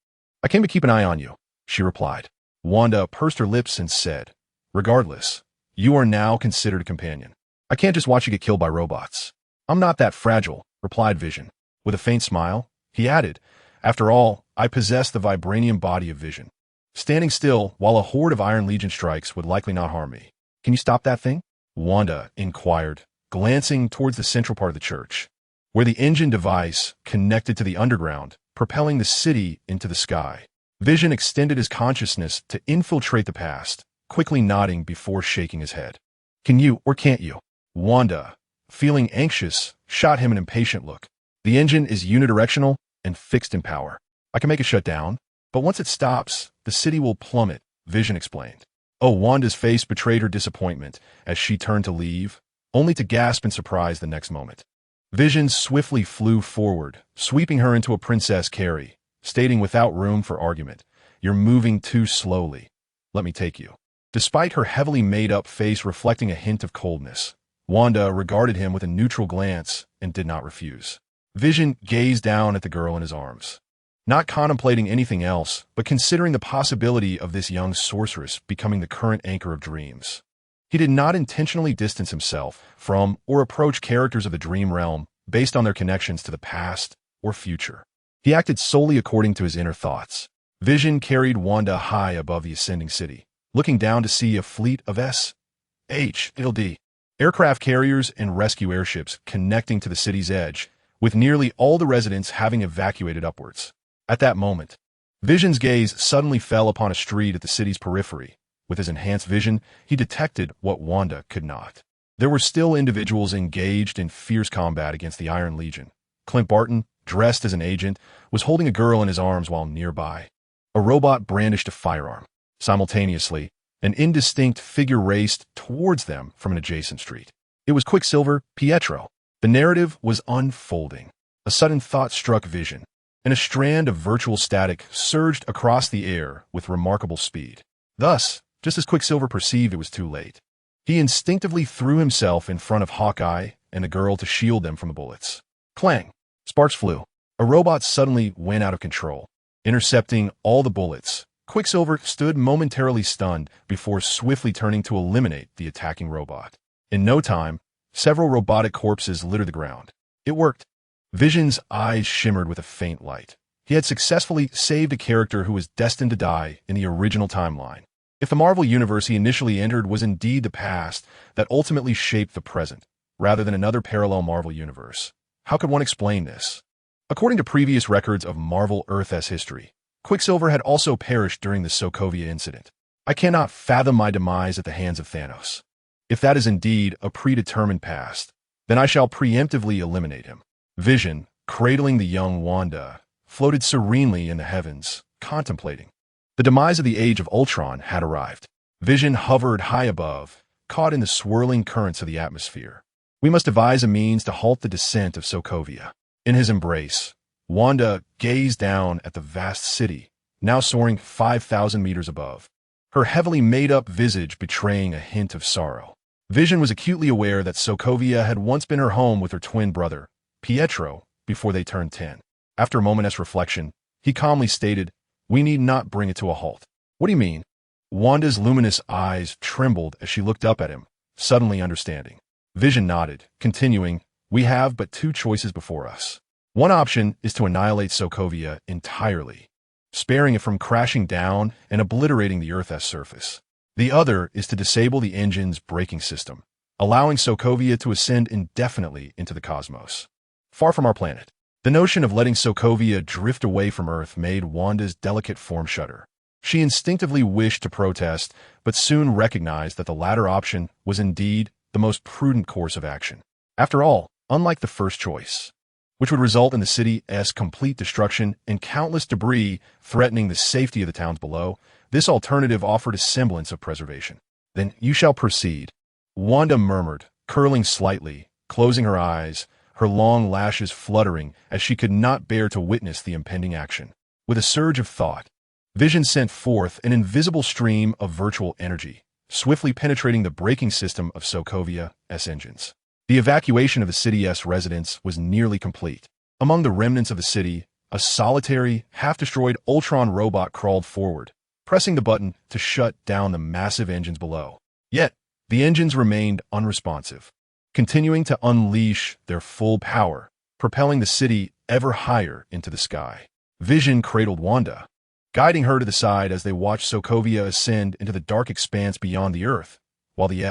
"I came to keep an eye on you," she replied. Wanda pursed her lips and said, "Regardless, you are now considered a companion. I can't just watch you get killed by robots." "I'm not that fragile," replied Vision. With a faint smile, he added, "After all, I possess the vibranium body of Vision. Standing still while a horde of Iron Legion strikes would likely not harm me. Can you stop that thing?" Wanda inquired, glancing towards the central part of the church, where the engine device connected to the underground, propelling the city into the sky. Vision extended his consciousness to infiltrate the past, quickly nodding before shaking his head. "Can you or can't you?" Wanda, feeling anxious, shot him an impatient look. "The engine is unidirectional and fixed in power. I can make it shut down, but once it stops, the city will plummet," Vision explained. Oh, Wanda's face betrayed her disappointment as she turned to leave, only to gasp in surprise the next moment. Vision swiftly flew forward, sweeping her into a Princess Carrie, stating without room for argument, "You're moving too slowly. Let me take you." Despite her heavily made-up face reflecting a hint of coldness, Wanda regarded him with a neutral glance and did not refuse. Vision gazed down at the girl in his arms, not contemplating anything else, but considering the possibility of this young sorceress becoming the current anchor of dreams. He did not intentionally distance himself from or approach characters of the dream realm based on their connections to the past or future. He acted solely according to his inner thoughts. Vision carried Wanda high above the ascending city, looking down to see a fleet of S.H.L.D. aircraft carriers and rescue airships connecting to the city's edge, with nearly all the residents having evacuated upwards. At that moment, Vision's gaze suddenly fell upon a street at the city's periphery. With his enhanced vision, he detected what Wanda could not. There were still individuals engaged in fierce combat against the Iron Legion. Clint Barton, dressed as an agent, was holding a girl in his arms while nearby. A robot brandished a firearm. Simultaneously, an indistinct figure raced towards them from an adjacent street. It was Quicksilver Pietro. The narrative was unfolding. A sudden thought struck Vision, and a strand of virtual static surged across the air with remarkable speed. Thus, just as Quicksilver perceived it was too late, he instinctively threw himself in front of Hawkeye and the girl to shield them from the bullets. Clang! Sparks flew. A robot suddenly went out of control, intercepting all the bullets. Quicksilver stood momentarily stunned before swiftly turning to eliminate the attacking robot. In no time, several robotic corpses littered the ground. It worked. Vision's eyes shimmered with a faint light. He had successfully saved a character who was destined to die in the original timeline. If the Marvel universe he initially entered was indeed the past that ultimately shaped the present, rather than another parallel Marvel universe, how could one explain this? According to previous records of Marvel Earth's history, Quicksilver had also perished during the Sokovia incident. I cannot fathom my demise at the hands of Thanos. If that is indeed a predetermined past, then I shall preemptively eliminate him. Vision, cradling the young Wanda, floated serenely in the heavens, contemplating. The demise of the Age of Ultron had arrived. Vision hovered high above, caught in the swirling currents of the atmosphere. We must devise a means to halt the descent of Sokovia. In his embrace, Wanda gazed down at the vast city, now soaring 5,000 meters above, her heavily made-up visage betraying a hint of sorrow. Vision was acutely aware that Sokovia had once been her home with her twin brother, Pietro, before they turned 10. After a moment's reflection, he calmly stated, "We need not bring it to a halt." "What do you mean?" Wanda's luminous eyes trembled as she looked up at him, suddenly understanding. Vision nodded, continuing, "We have but two choices before us. One option is to annihilate Sokovia entirely, sparing it from crashing down and obliterating the Earth's surface. The other is to disable the engine's braking system, allowing Sokovia to ascend indefinitely into the cosmos. Far from our planet, the notion of letting Sokovia drift away from Earth made Wanda's delicate form shudder. She instinctively wished to protest, but soon recognized that the latter option was indeed the most prudent course of action. After all, unlike the first choice, which would result in the city's complete destruction and countless debris threatening the safety of the towns below, this alternative offered a semblance of preservation. "Then you shall proceed," Wanda murmured, curling slightly, closing her eyes, her long lashes fluttering as she could not bear to witness the impending action. With a surge of thought, Vision sent forth an invisible stream of virtual energy, swiftly penetrating the braking system of Sokovia's engines. The evacuation of the city's residents was nearly complete. Among the remnants of the city, a solitary, half-destroyed Ultron robot crawled forward, pressing the button to shut down the massive engines below. Yet, the engines remained unresponsive, continuing to unleash their full power, propelling the city ever higher into the sky. Vision cradled Wanda, guiding her to the side as they watched Sokovia ascend into the dark expanse beyond the Earth, while the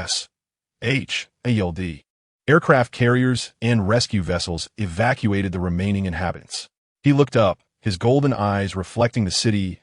SHALD aircraft carriers and rescue vessels evacuated the remaining inhabitants. He looked up, his golden eyes reflecting the city's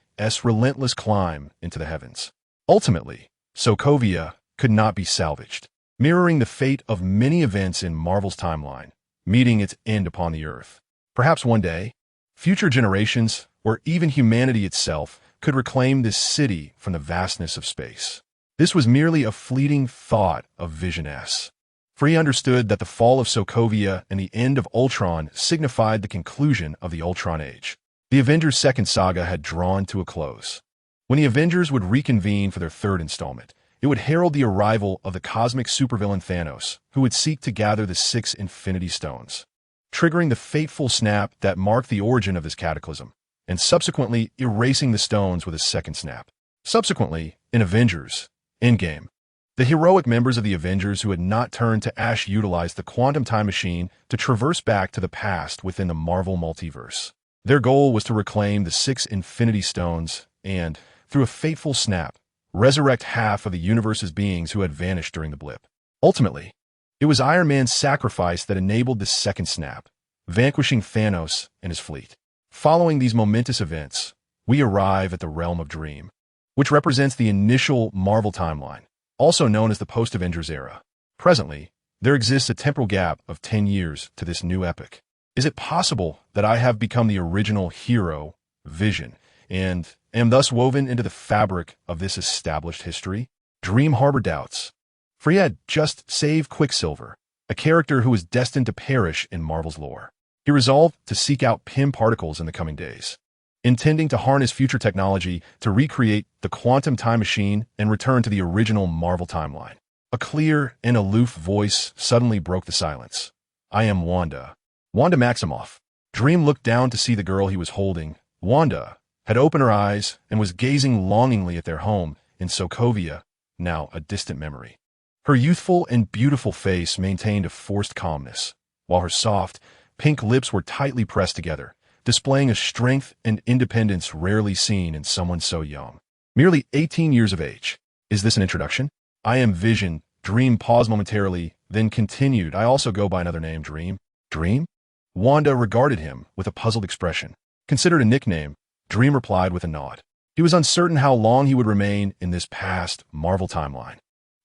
relentless climb into the heavens. Ultimately, Sokovia could not be salvaged, mirroring the fate of many events in Marvel's timeline, meeting its end upon the Earth. Perhaps one day, future generations, or even humanity itself, could reclaim this city from the vastness of space. This was merely a fleeting thought of Vision's, for he understood that the fall of Sokovia and the end of Ultron signified the conclusion of the Ultron Age. The Avengers' second saga had drawn to a close. When the Avengers would reconvene for their third installment, it would herald the arrival of the cosmic supervillain Thanos, who would seek to gather the 6 Infinity Stones, triggering the fateful snap that marked the origin of this cataclysm, and subsequently erasing the stones with a second snap. Subsequently, in Avengers Endgame, the heroic members of the Avengers who had not turned to ash utilized the quantum time machine to traverse back to the past within the Marvel multiverse. Their goal was to reclaim the 6 Infinity Stones and, through a fateful snap, resurrect half of the universe's beings who had vanished during the blip. Ultimately, it was Iron Man's sacrifice that enabled the second snap, vanquishing Thanos and his fleet. Following these momentous events, we arrive at the realm of Dream, which represents the initial Marvel timeline, also known as the post-Avengers era. Presently, there exists a temporal gap of 10 years to this new epic. Is it possible that I have become the original hero, Vision, and am thus woven into the fabric of this established history? Dream harbored doubts, for he had just saved Quicksilver, a character who was destined to perish in Marvel's lore. He resolved to seek out Pym particles in the coming days, intending to harness future technology to recreate the quantum time machine and return to the original Marvel timeline. A clear and aloof voice suddenly broke the silence. "I am Wanda. Wanda Maximoff." Dream looked down to see the girl he was holding. Wanda had opened her eyes and was gazing longingly at their home in Sokovia, now a distant memory. Her youthful and beautiful face maintained a forced calmness, while her soft, pink lips were tightly pressed together, displaying a strength and independence rarely seen in someone so young. Merely 18 years of age. Is this an introduction? I am Vision. Dream paused momentarily, then continued. I also go by another name, Dream. Dream? Wanda regarded him with a puzzled expression. Considered a nickname, Dream replied with a nod. He was uncertain how long he would remain in this past Marvel timeline.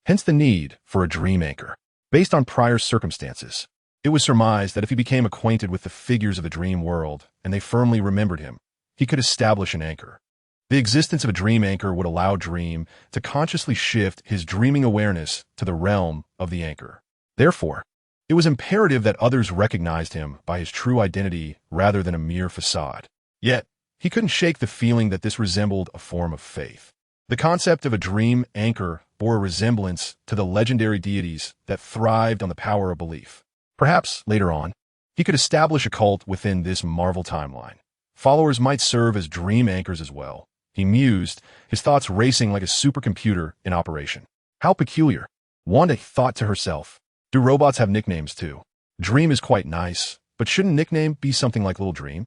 Hence the need for a dream anchor. Based on prior circumstances, it was surmised that if he became acquainted with the figures of the dream world and they firmly remembered him, he could establish an anchor. The existence of a dream anchor would allow Dream to consciously shift his dreaming awareness to the realm of the anchor. Therefore, it was imperative that others recognized him by his true identity rather than a mere facade. Yet, he couldn't shake the feeling that this resembled a form of faith. The concept of a dream anchor bore a resemblance to the legendary deities that thrived on the power of belief. Perhaps, later on, he could establish a cult within this Marvel timeline. Followers might serve as dream anchors as well. He mused, his thoughts racing like a supercomputer in operation. How peculiar. Wanda thought to herself. Do robots have nicknames too? Dream is quite nice, but shouldn't nickname be something like Little Dream?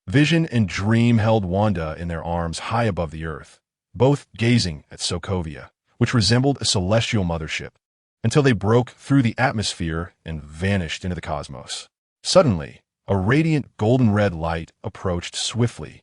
Vision and Dream held Wanda in their arms high above the earth, both gazing at Sokovia, which resembled a celestial mothership, until they broke through the atmosphere and vanished into the cosmos. Suddenly, a radiant golden-red light approached swiftly,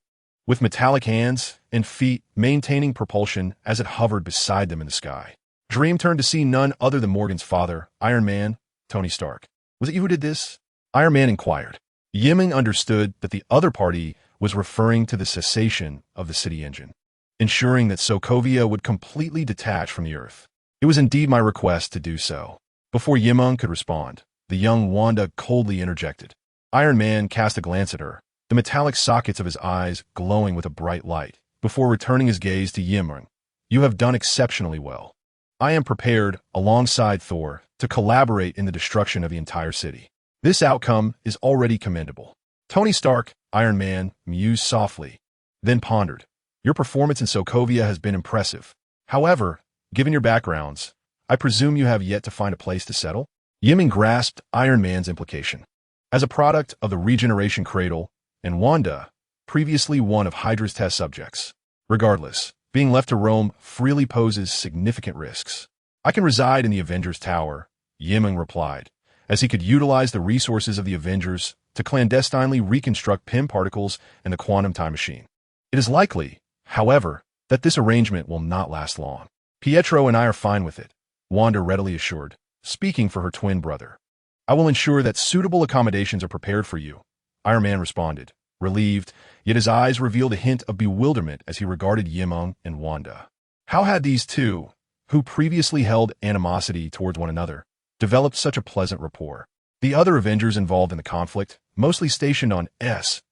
with metallic hands and feet maintaining propulsion as it hovered beside them in the sky. Dream turned to see none other than Morgan's father, Iron Man, Tony Stark. Was it you who did this? Iron Man inquired. Meng understood that the other party was referring to the cessation of the city engine, ensuring that Sokovia would completely detach from the Earth. It was indeed my request to do so. Before Meng could respond, the young Wanda coldly interjected. Iron Man cast a glance at her, the metallic sockets of his eyes glowing with a bright light, before returning his gaze to Meng. You have done exceptionally well. I am prepared, alongside Thor, to collaborate in the destruction of the entire city. This outcome is already commendable. Tony Stark, Iron Man, mused softly, then pondered. Your performance in Sokovia has been impressive. However, given your backgrounds, I presume you have yet to find a place to settle? Meng grasped Iron Man's implication. As a product of the regeneration cradle, and Wanda, previously one of Hydra's test subjects. Regardless, being left to roam freely poses significant risks. I can reside in the Avengers Tower, Meng replied, as he could utilize the resources of the Avengers to clandestinely reconstruct PIM particles and the quantum time machine. It is likely, however, that this arrangement will not last long. Pietro and I are fine with it, Wanda readily assured, speaking for her twin brother. I will ensure that suitable accommodations are prepared for you, Iron Man responded, relieved, yet his eyes revealed a hint of bewilderment as he regarded Meng and Wanda. How had these two, who previously held animosity towards one another, developed such a pleasant rapport? The other Avengers involved in the conflict, mostly stationed on S.H.I.E.L.,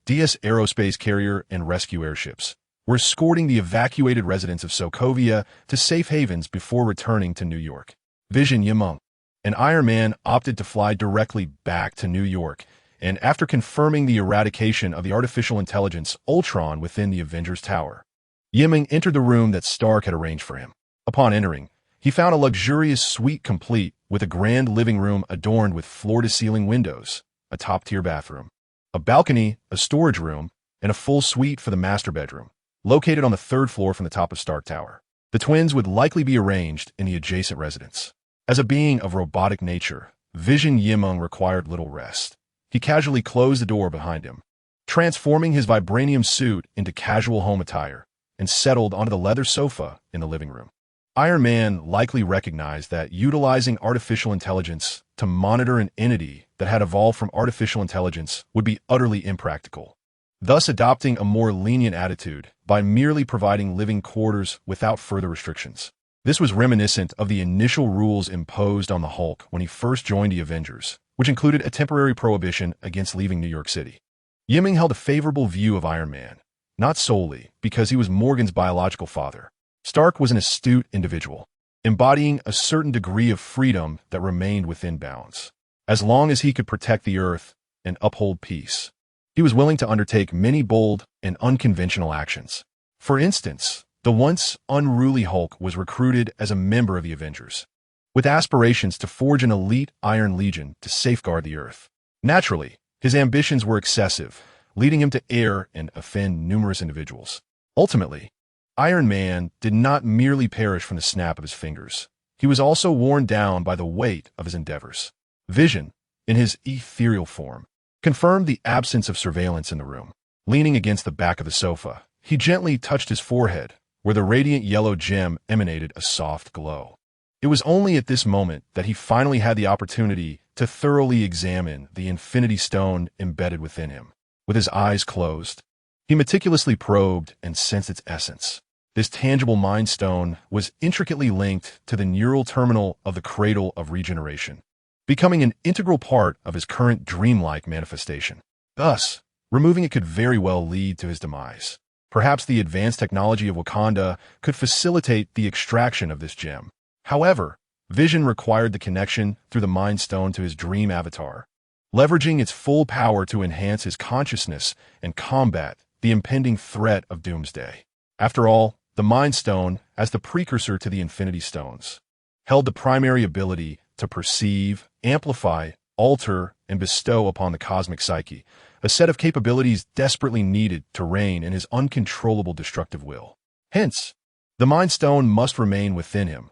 DS aerospace carrier and rescue airships, were escorting the evacuated residents of Sokovia to safe havens before returning to New York. Vision, Meng, and Iron Man opted to fly directly back to New York, and after confirming the eradication of the artificial intelligence Ultron within the Avengers Tower, Meng entered the room that Stark had arranged for him. Upon entering, he found a luxurious suite complete with a grand living room adorned with floor-to-ceiling windows, a top-tier bathroom, a balcony, a storage room, and a full suite for the master bedroom, located on the third floor from the top of Stark Tower. The twins would likely be arranged in the adjacent residence. As a being of robotic nature, Vision Meng required little rest. He casually closed the door behind him, transforming his vibranium suit into casual home attire, and settled onto the leather sofa in the living room. Iron Man likely recognized that utilizing artificial intelligence to monitor an entity that had evolved from artificial intelligence would be utterly impractical, thus adopting a more lenient attitude by merely providing living quarters without further restrictions. This was reminiscent of the initial rules imposed on the Hulk when he first joined the Avengers, which included a temporary prohibition against leaving New York City. Meng held a favorable view of Iron Man, not solely because he was Morgan's biological father. Stark was an astute individual, embodying a certain degree of freedom that remained within bounds. As long as he could protect the Earth and uphold peace, he was willing to undertake many bold and unconventional actions. For instance, the once unruly Hulk was recruited as a member of the Avengers, with aspirations to forge an elite Iron Legion to safeguard the Earth. Naturally, his ambitions were excessive, leading him to err and offend numerous individuals. Ultimately, Iron Man did not merely perish from the snap of his fingers. He was also worn down by the weight of his endeavors. Vision, in his ethereal form, confirmed the absence of surveillance in the room. Leaning against the back of the sofa, he gently touched his forehead, where the radiant yellow gem emanated a soft glow. It was only at this moment that he finally had the opportunity to thoroughly examine the Infinity Stone embedded within him. With his eyes closed, he meticulously probed and sensed its essence. This tangible Mind Stone was intricately linked to the neural terminal of the Cradle of Regeneration, becoming an integral part of his current dreamlike manifestation. Thus, removing it could very well lead to his demise. Perhaps the advanced technology of Wakanda could facilitate the extraction of this gem. However, Vision required the connection through the Mind Stone to his dream avatar, leveraging its full power to enhance his consciousness and combat the impending threat of Doomsday. After all, the Mind Stone, as the precursor to the Infinity Stones, held the primary ability to perceive, amplify, alter, and bestow upon the cosmic psyche, a set of capabilities desperately needed to reign in his uncontrollable destructive will. Hence, the Mind Stone must remain within him,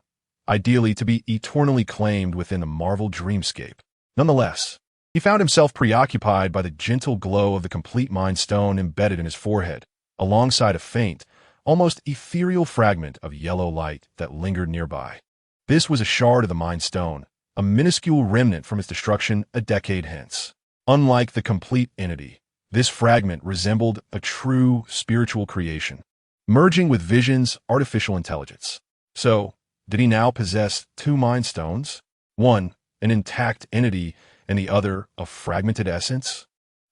ideally to be eternally claimed within the Marvel dreamscape. Nonetheless, he found himself preoccupied by the gentle glow of the complete Mind Stone embedded in his forehead, alongside a faint, almost ethereal fragment of yellow light that lingered nearby. This was a shard of the Mind Stone, a minuscule remnant from its destruction a decade hence. Unlike the complete entity, this fragment resembled a true spiritual creation, merging with Vision's artificial intelligence. So, did he now possess two Mind Stones? One, an intact entity, and the other, a fragmented essence?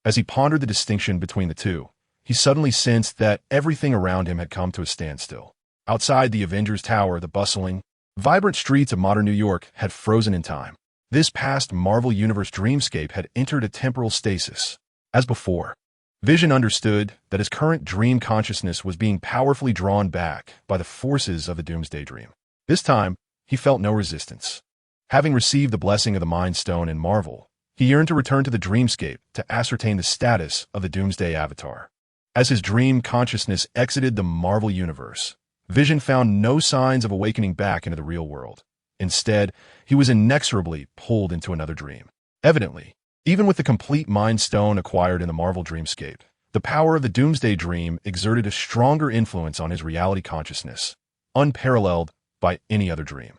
As he pondered the distinction between the two, he suddenly sensed that everything around him had come to a standstill. Outside the Avengers Tower, the bustling, vibrant streets of modern New York had frozen in time. This past Marvel Universe dreamscape had entered a temporal stasis. As before, Vision understood that his current dream consciousness was being powerfully drawn back by the forces of the Doomsday Dream. This time, he felt no resistance. Having received the blessing of the Mind Stone in Marvel, he yearned to return to the dreamscape to ascertain the status of the Doomsday Avatar. As his dream consciousness exited the Marvel Universe, Vision found no signs of awakening back into the real world. Instead, he was inexorably pulled into another dream. Evidently, even with the complete Mind Stone acquired in the Marvel dreamscape, the power of the Doomsday Dream exerted a stronger influence on his reality consciousness, unparalleled by any other dream.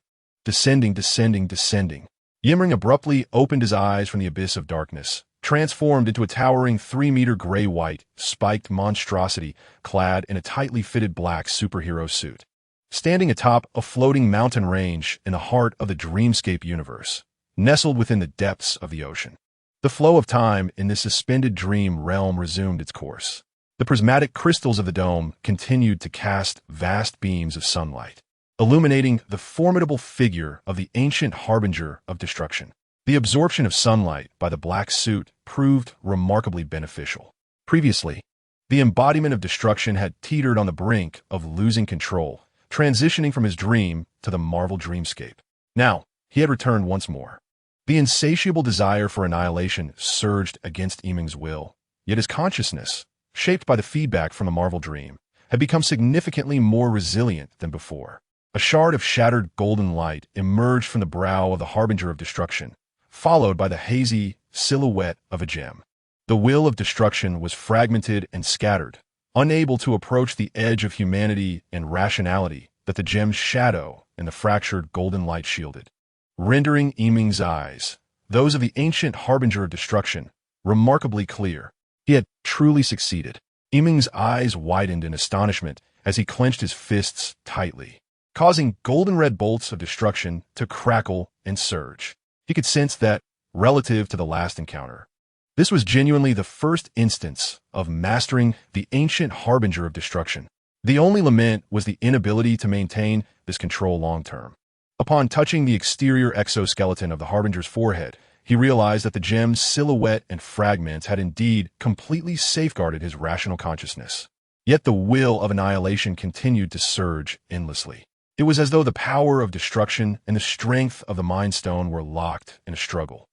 Descending, Yimring abruptly opened his eyes from the abyss of darkness, transformed into a towering 3-meter gray-white, spiked monstrosity clad in a tightly fitted black superhero suit. Standing atop a floating mountain range in the heart of the dreamscape universe, nestled within the depths of the ocean. The flow of time in this suspended dream realm resumed its course. The prismatic crystals of the dome continued to cast vast beams of sunlight, illuminating the formidable figure of the ancient harbinger of destruction. The absorption of sunlight by the black suit proved remarkably beneficial. Previously, the embodiment of destruction had teetered on the brink of losing control, transitioning from his dream to the Marvel dreamscape. Now, he had returned once more. The insatiable desire for annihilation surged against Yiming's will, yet his consciousness, shaped by the feedback from the Marvel dream, had become significantly more resilient than before. A shard of shattered golden light emerged from the brow of the harbinger of destruction, followed by the hazy silhouette of a gem. The will of destruction was fragmented and scattered, unable to approach the edge of humanity and rationality that the gem's shadow and the fractured golden light shielded, rendering Yiming's eyes, those of the ancient harbinger of destruction, remarkably clear. He had truly succeeded. Yiming's eyes widened in astonishment as he clenched his fists tightly, causing golden red bolts of destruction to crackle and surge. He could sense that, relative to the last encounter, this was genuinely the first instance of mastering the ancient harbinger of destruction. The only lament was the inability to maintain this control long-term. Upon touching the exterior exoskeleton of the harbinger's forehead, he realized that the gem's silhouette and fragments had indeed completely safeguarded his rational consciousness. Yet the will of annihilation continued to surge endlessly. It was as though the power of destruction and the strength of the Mind Stone were locked in a struggle.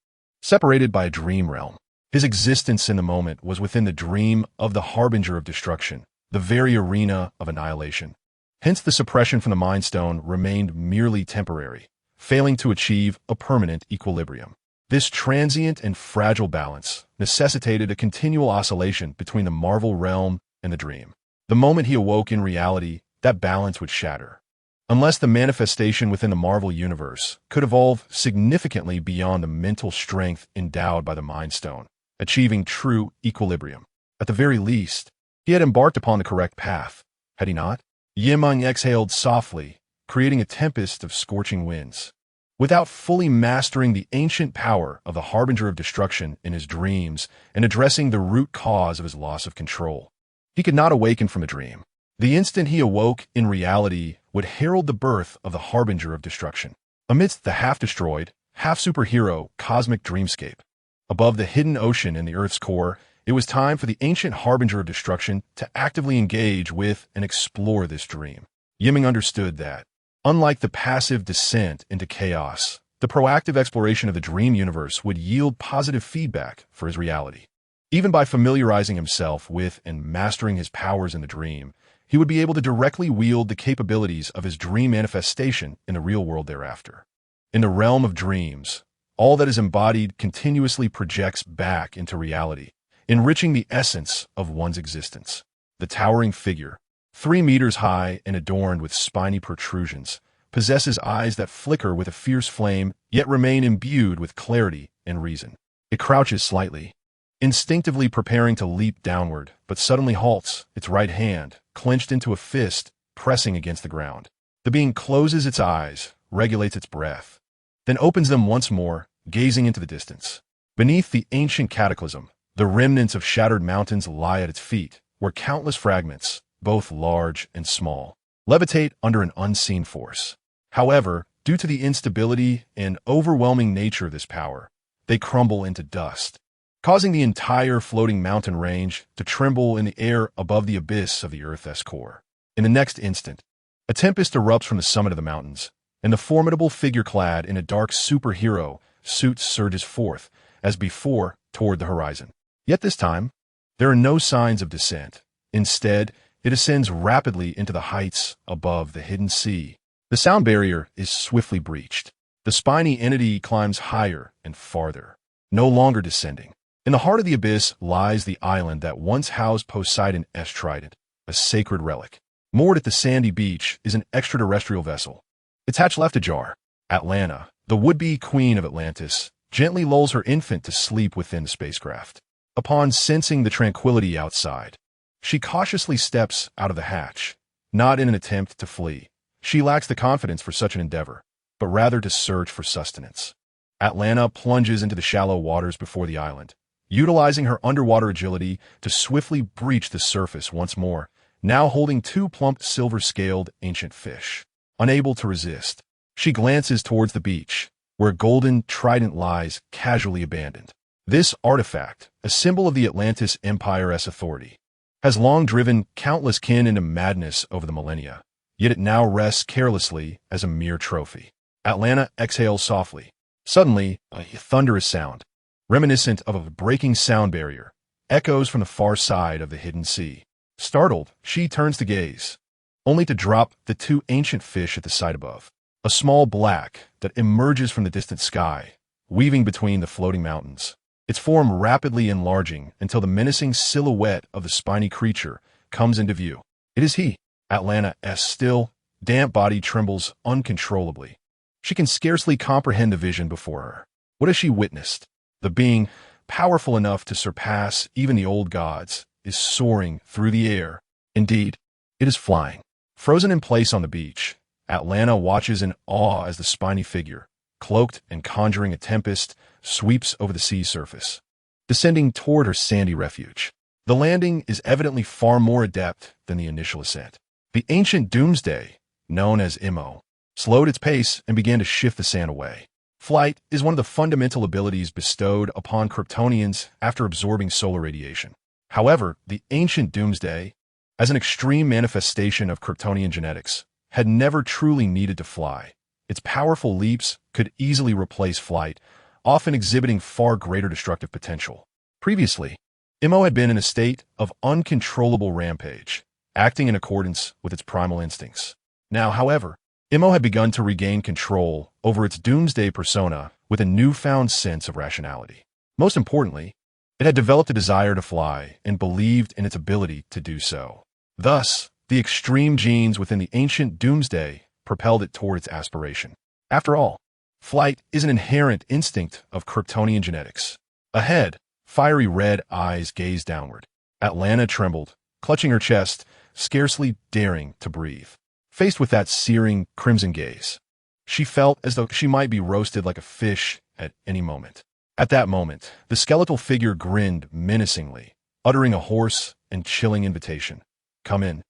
Separated by a dream realm, his existence in the moment was within the dream of the harbinger of destruction, the very arena of annihilation. Hence the suppression from the Mind Stone remained merely temporary, failing to achieve a permanent equilibrium. This transient and fragile balance necessitated a continual oscillation between the Marvel realm and the dream. The moment he awoke in reality, that balance would shatter. Unless the manifestation within the Marvel universe could evolve significantly beyond the mental strength endowed by the Mind Stone, achieving true equilibrium. At the very least, he had embarked upon the correct path, had he not? Meng exhaled softly, creating a tempest of scorching winds. Without fully mastering the ancient power of the harbinger of destruction in his dreams and addressing the root cause of his loss of control, he could not awaken from a dream. The instant he awoke in reality would herald the birth of the harbinger of destruction. Amidst the half-destroyed, half-superhero cosmic dreamscape, above the hidden ocean in the Earth's core, it was time for the ancient harbinger of destruction to actively engage with and explore this dream. Meng understood that, unlike the passive descent into chaos, the proactive exploration of the dream universe would yield positive feedback for his reality. Even by familiarizing himself with and mastering his powers in the dream, he would be able to directly wield the capabilities of his dream manifestation in the real world thereafter. In the realm of dreams, all that is embodied continuously projects back into reality, enriching the essence of one's existence. The towering figure, 3 meters high and adorned with spiny protrusions, possesses eyes that flicker with a fierce flame yet remain imbued with clarity and reason. It crouches slightly, instinctively preparing to leap downward, but suddenly halts, its right hand, clenched into a fist, pressing against the ground. The being closes its eyes, regulates its breath, then opens them once more, gazing into the distance. Beneath the ancient cataclysm, the remnants of shattered mountains lie at its feet, where countless fragments, both large and small, levitate under an unseen force. However, due to the instability and overwhelming nature of this power, they crumble into dust, causing the entire floating mountain range to tremble in the air above the abyss of the Earth's core. In the next instant, a tempest erupts from the summit of the mountains, and the formidable figure clad in a dark superhero suit surges forth, as before, toward the horizon. Yet this time, there are no signs of descent. Instead, it ascends rapidly into the heights above the hidden sea. The sound barrier is swiftly breached. The spiny entity climbs higher and farther, no longer descending. In the heart of the abyss lies the island that once housed Poseidon's trident, a sacred relic. Moored at the sandy beach is an extraterrestrial vessel, its hatch left ajar. Atlanta, the would-be queen of Atlantis, gently lulls her infant to sleep within the spacecraft. Upon sensing the tranquility outside, she cautiously steps out of the hatch, not in an attempt to flee. She lacks the confidence for such an endeavor, but rather to search for sustenance. Atlanta plunges into the shallow waters before the island, utilizing her underwater agility to swiftly breach the surface once more, now holding 2 plump silver-scaled ancient fish. Unable to resist, she glances towards the beach, where a golden trident lies casually abandoned. This artifact, a symbol of the Atlantis Empire's authority, has long driven countless kin into madness over the millennia, yet it now rests carelessly as a mere trophy. Atlanta exhales softly. Suddenly, a thunderous sound, reminiscent of a breaking sound barrier, echoes from the far side of the hidden sea. Startled, she turns to gaze, only to drop the 2 ancient fish at the sight above. A small black that emerges from the distant sky, weaving between the floating mountains, its form rapidly enlarging until the menacing silhouette of the spiny creature comes into view. It is he. Atlanta's still, damp body trembles uncontrollably. She can scarcely comprehend the vision before her. What has she witnessed? The being, powerful enough to surpass even the old gods, is soaring through the air. Indeed, it is flying. Frozen in place on the beach, Atlanta watches in awe as the spiny figure, cloaked and conjuring a tempest, sweeps over the sea's surface, descending toward her sandy refuge. The landing is evidently far more adept than the initial ascent. The ancient Doomsday, known as Imo, slowed its pace and began to shift the sand away. Flight is one of the fundamental abilities bestowed upon Kryptonians after absorbing solar radiation. However, the ancient Doomsday, as an extreme manifestation of Kryptonian genetics, had never truly needed to fly. Its powerful leaps could easily replace flight, often exhibiting far greater destructive potential. Previously, Immo had been in a state of uncontrollable rampage, acting in accordance with its primal instincts. Now, however, Immo had begun to regain control over its Doomsday persona with a newfound sense of rationality. Most importantly, it had developed a desire to fly and believed in its ability to do so. Thus, the extreme genes within the ancient Doomsday propelled it toward its aspiration. After all, flight is an inherent instinct of Kryptonian genetics. Ahead, fiery red eyes gazed downward. Atlanta trembled, clutching her chest, scarcely daring to breathe. Faced with that searing, crimson gaze, she felt as though she might be roasted like a fish at any moment. At that moment, the skeletal figure grinned menacingly, uttering a hoarse and chilling invitation. "Come in."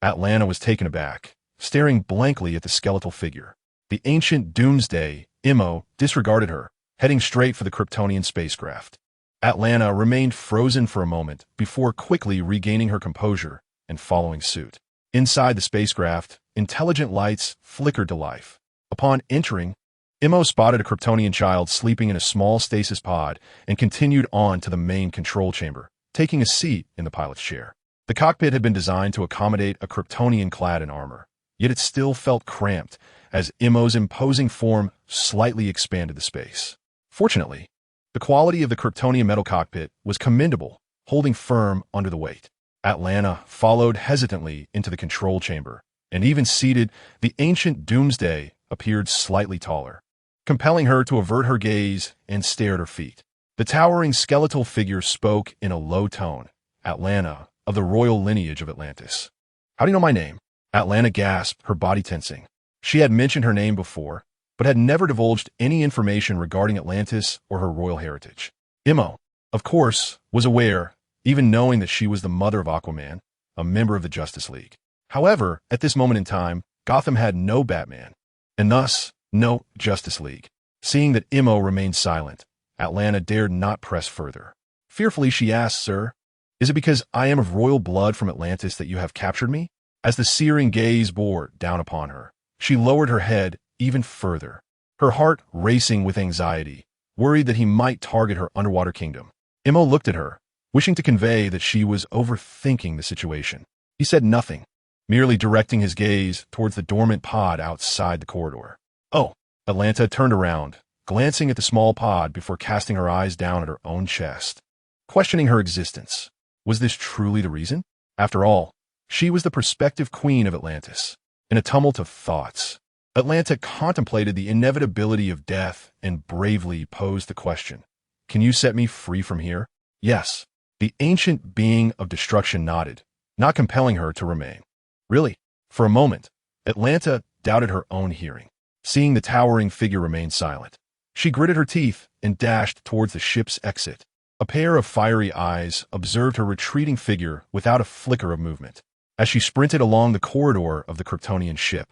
Atlanta was taken aback, staring blankly at the skeletal figure. The ancient Doomsday, Immo, disregarded her, heading straight for the Kryptonian spacecraft. Atlanta remained frozen for a moment before quickly regaining her composure and following suit. Inside the spacecraft, intelligent lights flickered to life. Upon entering, Immo spotted a Kryptonian child sleeping in a small stasis pod and continued on to the main control chamber, taking a seat in the pilot's chair. The cockpit had been designed to accommodate a Kryptonian clad in armor, yet it still felt cramped as Immo's imposing form slightly expanded the space. Fortunately, the quality of the Kryptonian metal cockpit was commendable, holding firm under the weight. Atlanta followed hesitantly into the control chamber, and even seated, the ancient Doomsday appeared slightly taller, compelling her to avert her gaze and stare at her feet. The towering skeletal figure spoke in a low tone. "Atlanta, of the royal lineage of Atlantis." "How do you know my name?" Atlanta gasped, her body tensing. She had mentioned her name before, but had never divulged any information regarding Atlantis or her royal heritage. Immo, of course, was aware, even knowing that she was the mother of Aquaman, a member of the Justice League. However, at this moment in time, Gotham had no Batman, and thus, no Justice League. Seeing that Immo remained silent, Atlanta dared not press further. Fearfully, she asked, "Sir, is it because I am of royal blood from Atlantis that you have captured me?" As the searing gaze bore down upon her, she lowered her head even further, her heart racing with anxiety, worried that he might target her underwater kingdom. Immo looked at her, wishing to convey that she was overthinking the situation. He said nothing, merely directing his gaze towards the dormant pod outside the corridor. "Oh," Atlanta turned around, glancing at the small pod before casting her eyes down at her own chest, questioning her existence. Was this truly the reason? After all, she was the prospective queen of Atlantis. In a tumult of thoughts, Atlanta contemplated the inevitability of death and bravely posed the question, "Can you set me free from here?" "Yes." The ancient being of destruction nodded, not compelling her to remain. Really, for a moment, Atlanta doubted her own hearing. Seeing the towering figure remain silent, she gritted her teeth and dashed towards the ship's exit. A pair of fiery eyes observed her retreating figure without a flicker of movement. As she sprinted along the corridor of the Kryptonian ship,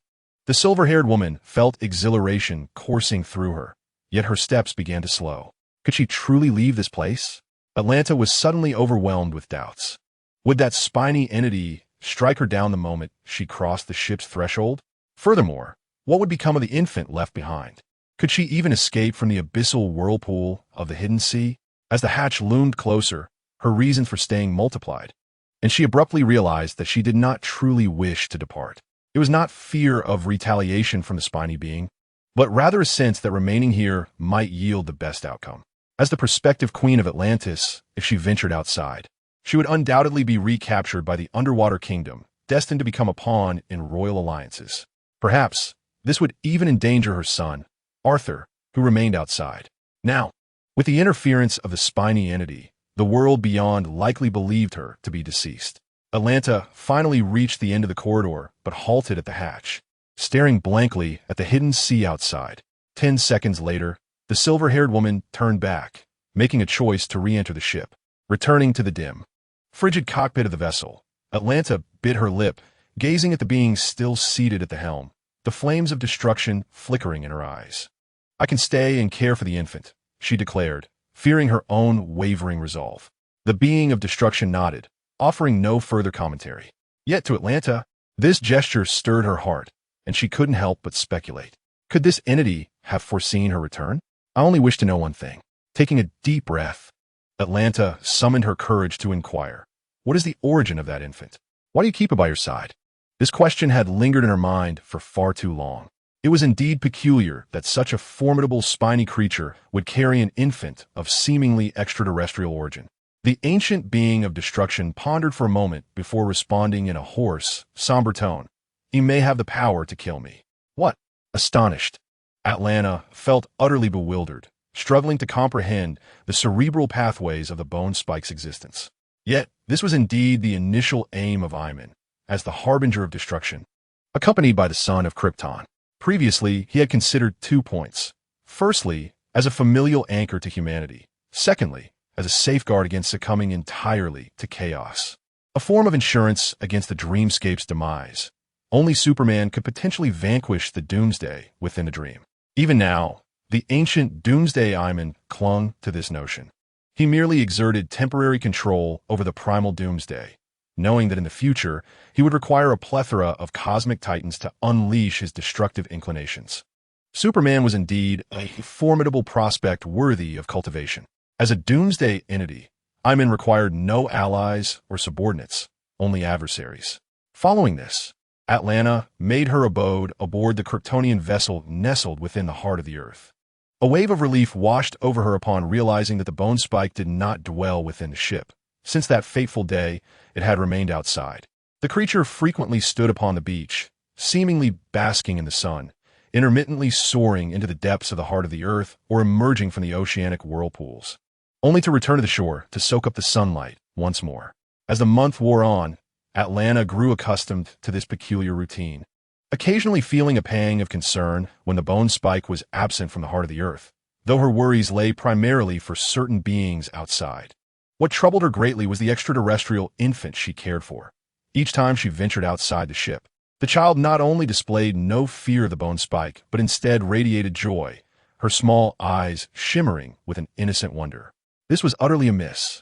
the silver-haired woman felt exhilaration coursing through her, yet her steps began to slow. Could she truly leave this place? Atlanta was suddenly overwhelmed with doubts. Would that spiny entity strike her down the moment she crossed the ship's threshold? Furthermore, what would become of the infant left behind? Could she even escape from the abyssal whirlpool of the hidden sea? As the hatch loomed closer, her reasons for staying multiplied, and she abruptly realized that she did not truly wish to depart. It was not fear of retaliation from the spiny being, but rather a sense that remaining here might yield the best outcome. As the prospective queen of Atlantis, if she ventured outside, she would undoubtedly be recaptured by the underwater kingdom, destined to become a pawn in royal alliances. Perhaps this would even endanger her son, Arthur, who remained outside. Now, with the interference of the spiny entity, the world beyond likely believed her to be deceased. Atlanta finally reached the end of the corridor, but halted at the hatch, staring blankly at the hidden sea outside. 10 seconds later, the silver-haired woman turned back, making a choice to re-enter the ship. Returning to the dim, frigid cockpit of the vessel, Atlanta bit her lip, gazing at the being still seated at the helm, the flames of destruction flickering in her eyes. I can stay and care for the infant, she declared, fearing her own wavering resolve. The being of destruction nodded, offering no further commentary. Yet to Atlanta, this gesture stirred her heart, and she couldn't help but speculate. Could this entity have foreseen her return? I only wish to know one thing. Taking a deep breath, Atlanta summoned her courage to inquire. What is the origin of that infant? Why do you keep it by your side? This question had lingered in her mind for far too long. It was indeed peculiar that such a formidable spiny creature would carry an infant of seemingly extraterrestrial origin. The ancient being of destruction pondered for a moment before responding in a hoarse, somber tone. He may have the power to kill me. What? Astonished, Atlanta felt utterly bewildered, struggling to comprehend the cerebral pathways of the bone spike's existence. Yet, this was indeed the initial aim of Iman, as the harbinger of destruction, accompanied by the son of Krypton. Previously, he had considered 2 points. Firstly, as a familial anchor to humanity. Secondly, as a safeguard against succumbing entirely to chaos. A form of insurance against the dreamscape's demise. Only Superman could potentially vanquish the Doomsday within a dream. Even now, the ancient Doomsday Iman clung to this notion. He merely exerted temporary control over the primal Doomsday, knowing that in the future, he would require a plethora of cosmic titans to unleash his destructive inclinations. Superman was indeed a formidable prospect worthy of cultivation. As a Doomsday entity, Iman required no allies or subordinates, only adversaries. Following this, Atlanta made her abode aboard the Kryptonian vessel nestled within the heart of the Earth. A wave of relief washed over her upon realizing that the bone spike did not dwell within the ship. Since that fateful day, it had remained outside. The creature frequently stood upon the beach, seemingly basking in the sun, intermittently soaring into the depths of the heart of the Earth or emerging from the oceanic whirlpools, only to return to the shore to soak up the sunlight once more. As the month wore on, Atlanta grew accustomed to this peculiar routine, occasionally feeling a pang of concern when the bone spike was absent from the heart of the Earth, though her worries lay primarily for certain beings outside. What troubled her greatly was the extraterrestrial infant she cared for. Each time she ventured outside the ship, the child not only displayed no fear of the bone spike, but instead radiated joy, her small eyes shimmering with an innocent wonder. This was utterly amiss.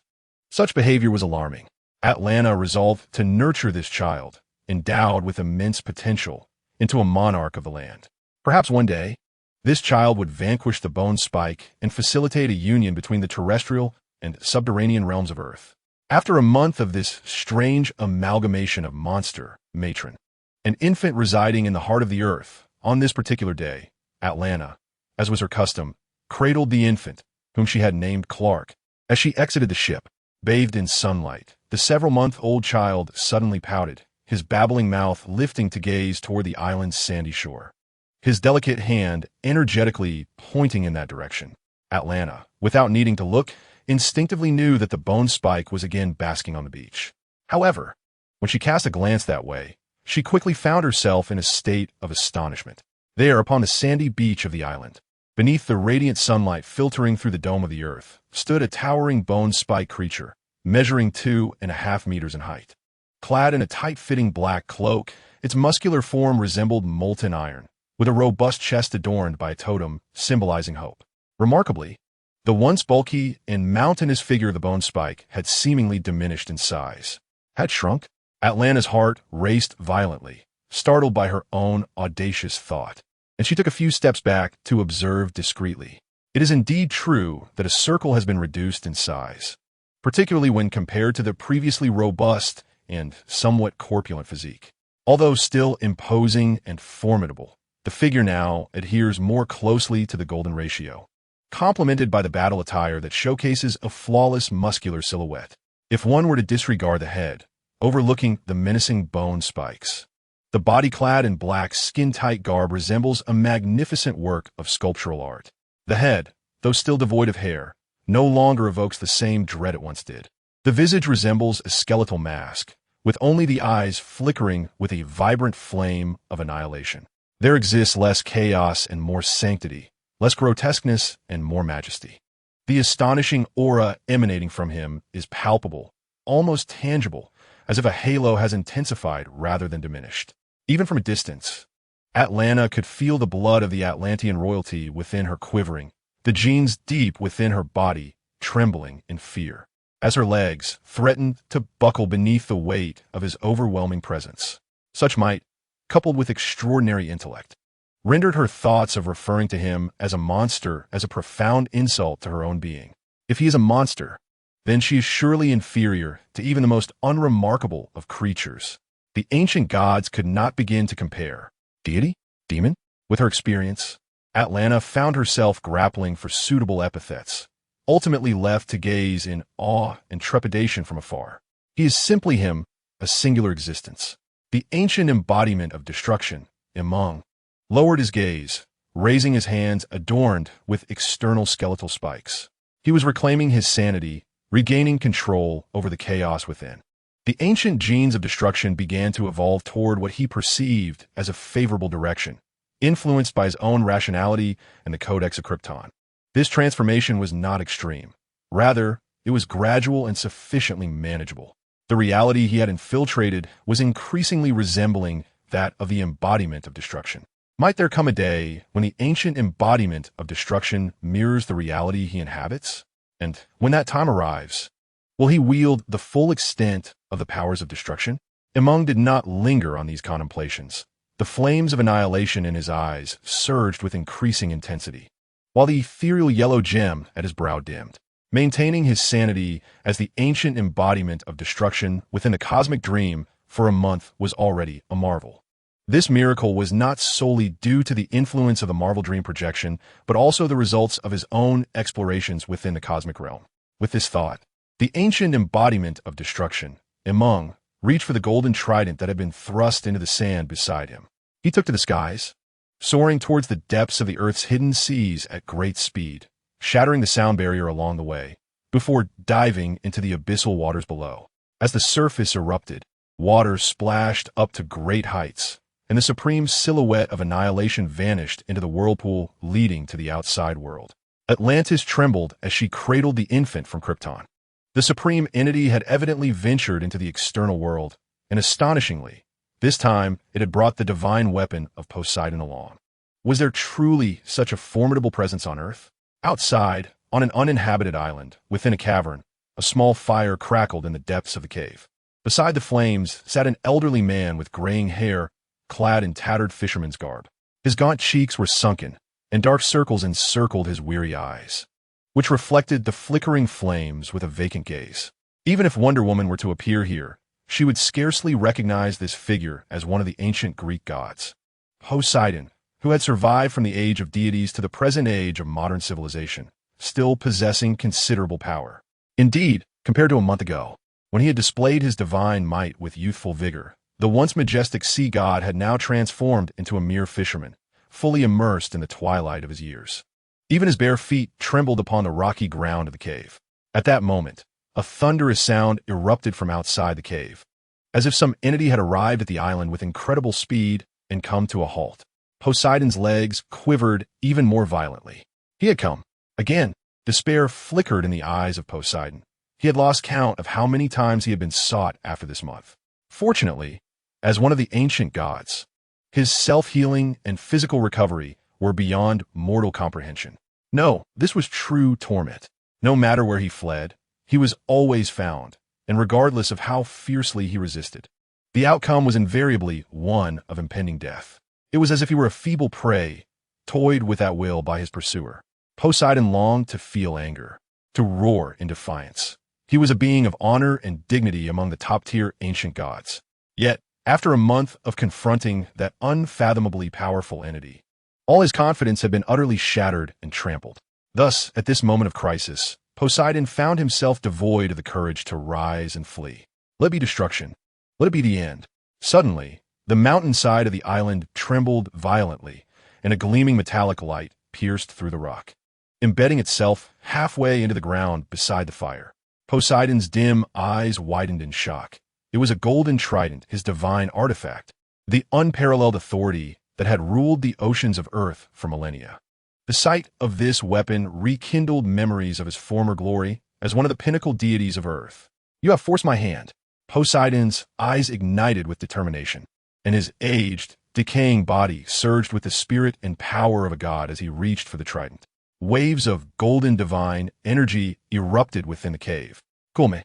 Such behavior was alarming. Atlanta resolved to nurture this child, endowed with immense potential, into a monarch of the land. Perhaps one day, this child would vanquish the bone spike and facilitate a union between the terrestrial and subterranean realms of Earth. After a month of this strange amalgamation of monster, matron, an infant residing in the heart of the Earth, on this particular day, Atlanta, as was her custom, cradled the infant, whom she had named Clark. As she exited the ship, bathed in sunlight, the several-month-old child suddenly pouted, his babbling mouth lifting to gaze toward the island's sandy shore. His delicate hand energetically pointing in that direction. Atlanta, without needing to look, instinctively knew that the bone spike was again basking on the beach. However, when she cast a glance that way, she quickly found herself in a state of astonishment. There, upon the sandy beach of the island, beneath the radiant sunlight filtering through the dome of the Earth, stood a towering bone spike creature, measuring 2.5 meters in height. Clad in a tight-fitting black cloak, its muscular form resembled molten iron, with a robust chest adorned by a totem symbolizing hope. Remarkably, the once bulky and mountainous figure of the bone spike had seemingly diminished in size. Had shrunk? Atlanta's heart raced violently, startled by her own audacious thought, and she took a few steps back to observe discreetly. It is indeed true that a circle has been reduced in size, particularly when compared to the previously robust and somewhat corpulent physique. Although still imposing and formidable, the figure now adheres more closely to the golden ratio, complemented by the battle attire that showcases a flawless muscular silhouette. If one were to disregard the head, overlooking the menacing bone spikes, the body clad in black skin-tight garb resembles a magnificent work of sculptural art. The head, though still devoid of hair, no longer evokes the same dread it once did. The visage resembles a skeletal mask, with only the eyes flickering with a vibrant flame of annihilation. There exists less chaos and more sanctity, less grotesqueness and more majesty. The astonishing aura emanating from him is palpable, almost tangible, as if a halo has intensified rather than diminished. Even from a distance, Atlanta could feel the blood of the Atlantean royalty within her quivering, the genes deep within her body trembling in fear, as her legs threatened to buckle beneath the weight of his overwhelming presence. Such might, coupled with extraordinary intellect, rendered her thoughts of referring to him as a monster as a profound insult to her own being. If he is a monster, then she is surely inferior to even the most unremarkable of creatures. The ancient gods could not begin to compare deity, demon, with her experience. Atlanta found herself grappling for suitable epithets, ultimately left to gaze in awe and trepidation from afar. He is simply him, a singular existence. The ancient embodiment of destruction, Meng, lowered his gaze, raising his hands adorned with external skeletal spikes. He was reclaiming his sanity, regaining control over the chaos within. The ancient genes of destruction began to evolve toward what he perceived as a favorable direction, influenced by his own rationality and the Codex of Krypton. This transformation was not extreme. Rather, it was gradual and sufficiently manageable. The reality he had infiltrated was increasingly resembling that of the embodiment of destruction. Might there come a day when the ancient embodiment of destruction mirrors the reality he inhabits? And when that time arrives, will he wield the full extent of the powers of destruction? Meng did not linger on these contemplations. The flames of annihilation in his eyes surged with increasing intensity, while the ethereal yellow gem at his brow dimmed. Maintaining his sanity as the ancient embodiment of destruction within a cosmic dream for a month was already a marvel. This miracle was not solely due to the influence of the Marvel Dream projection, but also the results of his own explorations within the cosmic realm. With this thought, the ancient embodiment of destruction, Meng, reached for the golden trident that had been thrust into the sand beside him. He took to the skies, soaring towards the depths of the Earth's hidden seas at great speed, shattering the sound barrier along the way, before diving into the abyssal waters below. As the surface erupted, water splashed up to great heights, and the supreme silhouette of annihilation vanished into the whirlpool leading to the outside world. Atlantis trembled as she cradled the infant from Krypton. The supreme entity had evidently ventured into the external world, and astonishingly, this time it had brought the divine weapon of Poseidon along. Was there truly such a formidable presence on Earth? Outside, on an uninhabited island, within a cavern, a small fire crackled in the depths of the cave. Beside the flames sat an elderly man with graying hair, clad in tattered fisherman's garb. His gaunt cheeks were sunken, and dark circles encircled his weary eyes, which reflected the flickering flames with a vacant gaze. Even if Wonder Woman were to appear here, she would scarcely recognize this figure as one of the ancient Greek gods. Poseidon, who had survived from the age of deities to the present age of modern civilization, still possessing considerable power. Indeed, compared to a month ago, when he had displayed his divine might with youthful vigor, the once majestic sea god had now transformed into a mere fisherman, fully immersed in the twilight of his years. Even his bare feet trembled upon the rocky ground of the cave. At that moment, a thunderous sound erupted from outside the cave, as if some entity had arrived at the island with incredible speed and come to a halt. Poseidon's legs quivered even more violently. He had come. Again, despair flickered in the eyes of Poseidon. He had lost count of how many times he had been sought after this month. Fortunately, as one of the ancient gods, his self-healing and physical recovery were beyond mortal comprehension. No, this was true torment. No matter where he fled, he was always found, and regardless of how fiercely he resisted, the outcome was invariably one of impending death. It was as if he were a feeble prey, toyed with at will by his pursuer. Poseidon longed to feel anger, to roar in defiance. He was a being of honor and dignity among the top-tier ancient gods. Yet, after a month of confronting that unfathomably powerful entity, all his confidence had been utterly shattered and trampled. Thus, at this moment of crisis, Poseidon found himself devoid of the courage to rise and flee. Let it be destruction. Let it be the end. Suddenly, the mountainside of the island trembled violently, and a gleaming metallic light pierced through the rock, embedding itself halfway into the ground beside the fire. Poseidon's dim eyes widened in shock. It was a golden trident, his divine artifact, the unparalleled authority that had ruled the oceans of Earth for millennia. The sight of this weapon rekindled memories of his former glory as one of the pinnacle deities of Earth. "You have forced my hand." Poseidon's eyes ignited with determination, and his aged, decaying body surged with the spirit and power of a god as he reached for the trident. Waves of golden divine energy erupted within the cave. Come,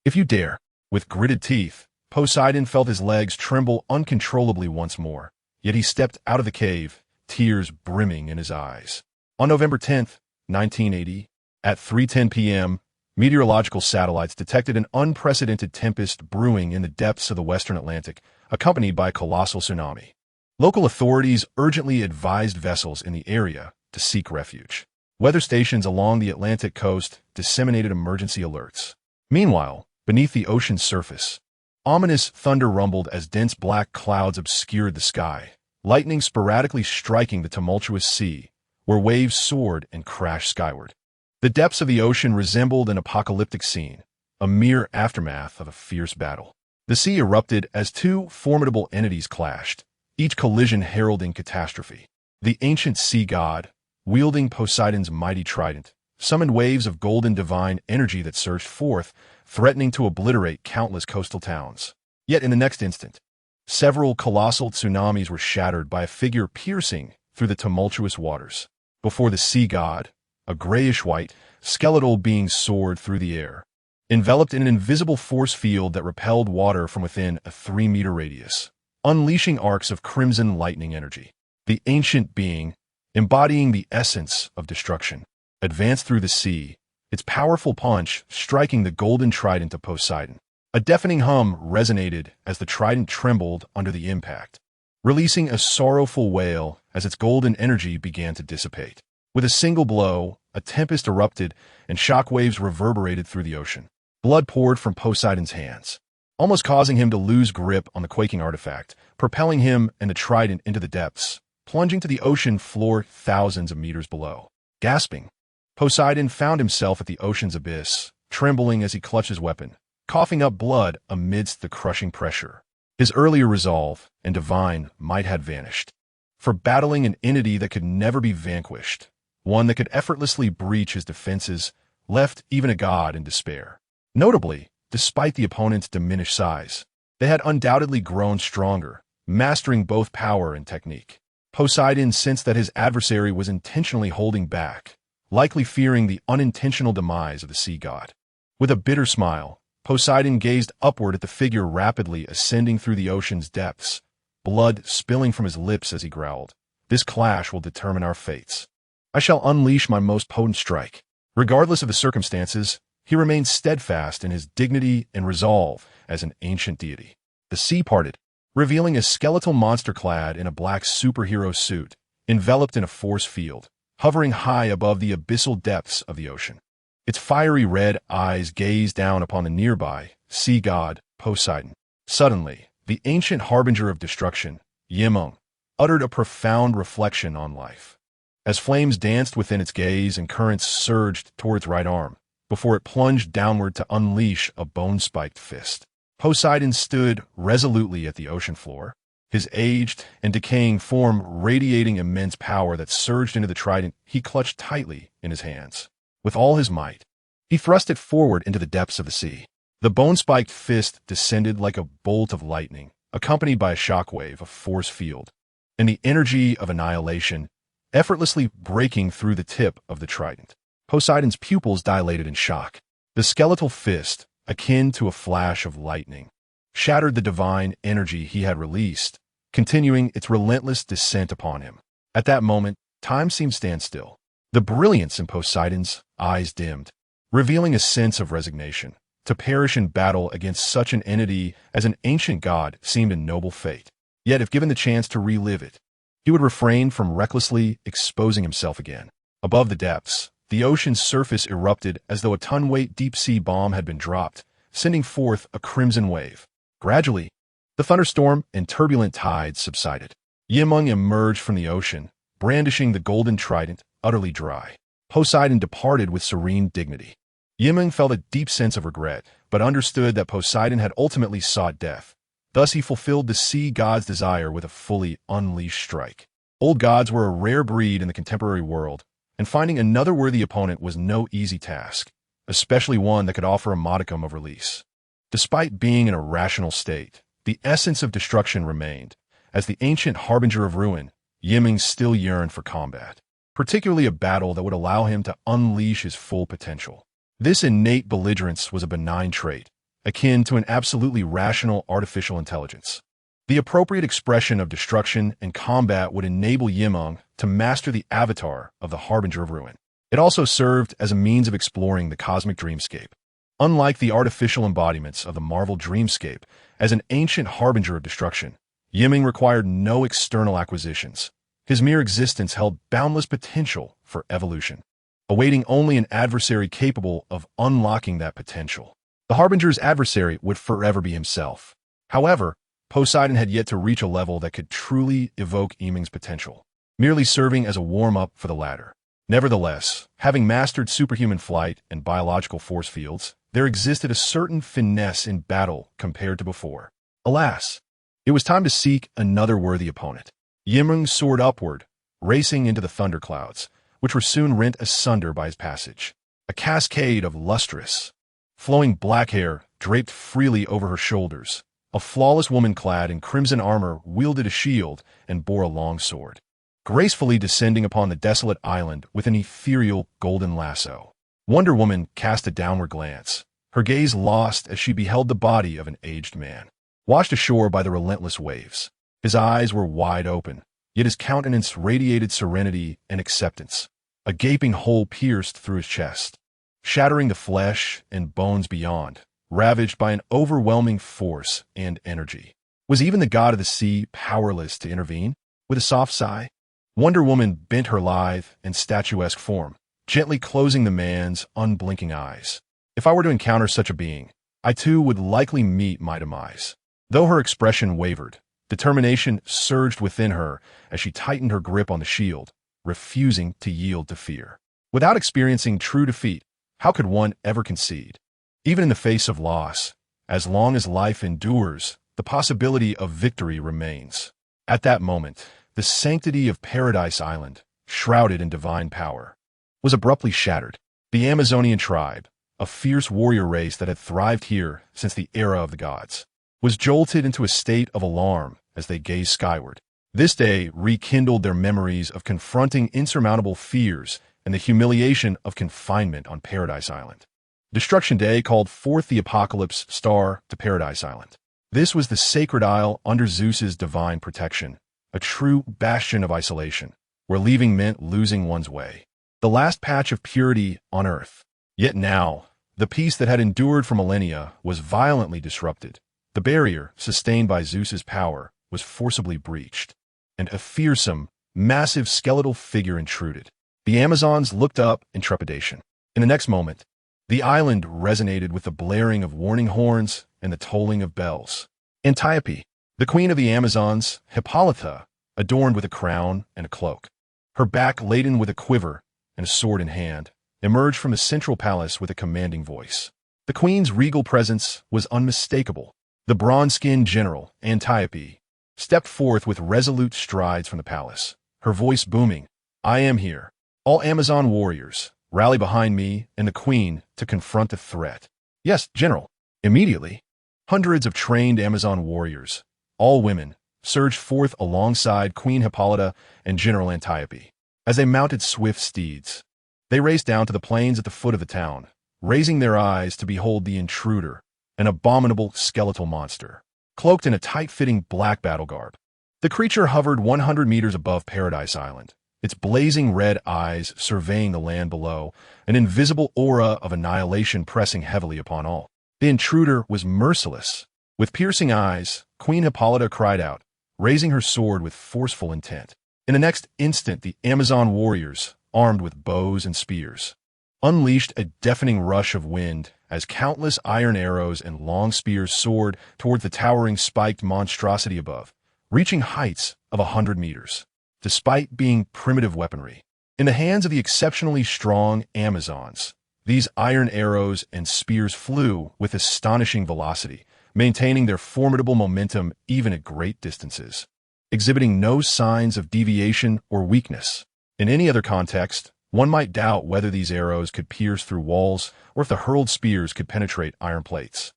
if you dare. With gritted teeth, Poseidon felt his legs tremble uncontrollably once more, yet he stepped out of the cave, tears brimming in his eyes. On November 10th, 1980, at 3:10 p.m., meteorological satellites detected an unprecedented tempest brewing in the depths of the western Atlantic, accompanied by a colossal tsunami. Local authorities urgently advised vessels in the area to seek refuge. Weather stations along the Atlantic coast disseminated emergency alerts. Meanwhile, beneath the ocean's surface, ominous thunder rumbled as dense black clouds obscured the sky, lightning sporadically striking the tumultuous sea, where waves soared and crashed skyward. The depths of the ocean resembled an apocalyptic scene, a mere aftermath of a fierce battle. The sea erupted as two formidable entities clashed, each collision heralding catastrophe. The ancient sea god, wielding Poseidon's mighty trident, summoned waves of golden divine energy that surged forth, threatening to obliterate countless coastal towns. Yet in the next instant, several colossal tsunamis were shattered by a figure piercing through the tumultuous waters. Before the sea god, a grayish-white, skeletal being soared through the air, enveloped in an invisible force field that repelled water from within a 3-meter radius, unleashing arcs of crimson lightning energy. The ancient being, embodying the essence of destruction, advanced through the sea, its powerful punch striking the golden trident of Poseidon. A deafening hum resonated as the trident trembled under the impact, releasing a sorrowful wail as its golden energy began to dissipate. With a single blow, a tempest erupted and shockwaves reverberated through the ocean. Blood poured from Poseidon's hands, almost causing him to lose grip on the quaking artifact, propelling him and the trident into the depths, plunging to the ocean floor thousands of meters below. Gasping, Poseidon found himself at the ocean's abyss, trembling as he clutched his weapon, coughing up blood amidst the crushing pressure. His earlier resolve and divine might had vanished. For battling an entity that could never be vanquished, one that could effortlessly breach his defenses, left even a god in despair. Notably, despite the opponent's diminished size, they had undoubtedly grown stronger, mastering both power and technique. Poseidon sensed that his adversary was intentionally holding back, likely fearing the unintentional demise of the sea god. With a bitter smile, Poseidon gazed upward at the figure rapidly ascending through the ocean's depths, blood spilling from his lips as he growled, "This clash will determine our fates. I shall unleash my most potent strike." Regardless of the circumstances, he remained steadfast in his dignity and resolve as an ancient deity. The sea parted, revealing a skeletal monster clad in a black superhero suit, enveloped in a force field, hovering high above the abyssal depths of the ocean. Its fiery red eyes gazed down upon the nearby sea god, Poseidon. Suddenly, the ancient harbinger of destruction, Meng, uttered a profound reflection on life. As flames danced within its gaze and currents surged toward its right arm, before it plunged downward to unleash a bone-spiked fist. Poseidon stood resolutely at the ocean floor, his aged and decaying form radiating immense power that surged into the trident he clutched tightly in his hands. With all his might, he thrust it forward into the depths of the sea. The bone-spiked fist descended like a bolt of lightning, accompanied by a shockwave, a force field, and the energy of annihilation effortlessly breaking through the tip of the trident. Poseidon's pupils dilated in shock. The skeletal fist, akin to a flash of lightning, shattered the divine energy he had released, continuing its relentless descent upon him. At that moment, time seemed to stand still. The brilliance in Poseidon's eyes dimmed, revealing a sense of resignation. To perish in battle against such an entity as an ancient god seemed a noble fate. Yet if given the chance to relive it, he would refrain from recklessly exposing himself again. Above the depths, the ocean's surface erupted as though a ton-weight deep-sea bomb had been dropped, sending forth a crimson wave. Gradually, the thunderstorm and turbulent tides subsided. Meng emerged from the ocean, brandishing the golden trident, utterly dry. Poseidon departed with serene dignity. Meng felt a deep sense of regret, but understood that Poseidon had ultimately sought death. Thus he fulfilled the sea god's desire with a fully unleashed strike. Old gods were a rare breed in the contemporary world, and finding another worthy opponent was no easy task, especially one that could offer a modicum of release. Despite being in a rational state, the essence of destruction remained, As the ancient harbinger of ruin, Meng still yearned for combat, particularly a battle that would allow him to unleash his full potential. This innate belligerence was a benign trait, akin to an absolutely rational artificial intelligence. The appropriate expression of destruction and combat would enable Meng to master the avatar of the harbinger of ruin. It also served as a means of exploring the cosmic dreamscape. Unlike the artificial embodiments of the Marvel dreamscape, as an ancient harbinger of destruction, Meng required no external acquisitions. His mere existence held boundless potential for evolution, awaiting only an adversary capable of unlocking that potential. The harbinger's adversary would forever be himself. However, Poseidon had yet to reach a level that could truly evoke Meng's potential, merely serving as a warm-up for the latter. Nevertheless, having mastered superhuman flight and biological force fields, there existed a certain finesse in battle compared to before. Alas, it was time to seek another worthy opponent. Meng soared upward, racing into the thunderclouds, which were soon rent asunder by his passage. A cascade of lustrous, flowing black hair draped freely over her shoulders. A flawless woman clad in crimson armor wielded a shield and bore a long sword, gracefully descending upon the desolate island with an ethereal golden lasso. Wonder Woman cast a downward glance, her gaze lost as she beheld the body of an aged man, washed ashore by the relentless waves. His eyes were wide open, yet his countenance radiated serenity and acceptance. A gaping hole pierced through his chest, shattering the flesh and bones beyond, ravaged by an overwhelming force and energy. Was even the god of the sea powerless to intervene? With a soft sigh, Wonder Woman bent her lithe and statuesque form, gently closing the man's unblinking eyes. If I were to encounter such a being, I too would likely meet my demise. Though her expression wavered, determination surged within her as she tightened her grip on the shield, refusing to yield to fear. Without experiencing true defeat, how could one ever concede? Even in the face of loss, as long as life endures, the possibility of victory remains. At that moment, the sanctity of Paradise Island, shrouded in divine power, was abruptly shattered. The Amazonian tribe, a fierce warrior race that had thrived here since the era of the gods, was jolted into a state of alarm as they gazed skyward. This day rekindled their memories of confronting insurmountable fears and the humiliation of confinement on Paradise Island. Destruction Day called forth the Apocalypse Star to Paradise Island. This was the sacred isle under Zeus's divine protection, a true bastion of isolation, where leaving meant losing one's way. The last patch of purity on Earth. Yet now, the peace that had endured for millennia was violently disrupted. The barrier, sustained by Zeus's power, was forcibly breached, and a fearsome, massive skeletal figure intruded. The Amazons looked up in trepidation. In the next moment, the island resonated with the blaring of warning horns and the tolling of bells. Antiope, the queen of the Amazons, Hippolyta, adorned with a crown and a cloak, her back laden with a quiver and a sword in hand, emerged from the central palace with a commanding voice. The queen's regal presence was unmistakable. The bronze-skinned general, Antiope, stepped forth with resolute strides from the palace, her voice booming, "I am here. All Amazon warriors, rally behind me and the queen to confront the threat." "Yes, General." Immediately, hundreds of trained Amazon warriors, all women, surged forth alongside Queen Hippolyta and General Antiope. As they mounted swift steeds, they raced down to the plains at the foot of the town, raising their eyes to behold the intruder, an abominable skeletal monster, cloaked in a tight-fitting black battle garb. The creature hovered 100 meters above Paradise Island, its blazing red eyes surveying the land below, an invisible aura of annihilation pressing heavily upon all. The intruder was merciless. With piercing eyes, Queen Hippolyta cried out, raising her sword with forceful intent. In the next instant, the Amazon warriors, armed with bows and spears, unleashed a deafening rush of wind as countless iron arrows and long spears soared toward the towering spiked monstrosity above, reaching heights of 100 meters. Despite being primitive weaponry, in the hands of the exceptionally strong Amazons, these iron arrows and spears flew with astonishing velocity, maintaining their formidable momentum even at great distances, exhibiting no signs of deviation or weakness. In any other context, one might doubt whether these arrows could pierce through walls or if the hurled spears could penetrate iron plates.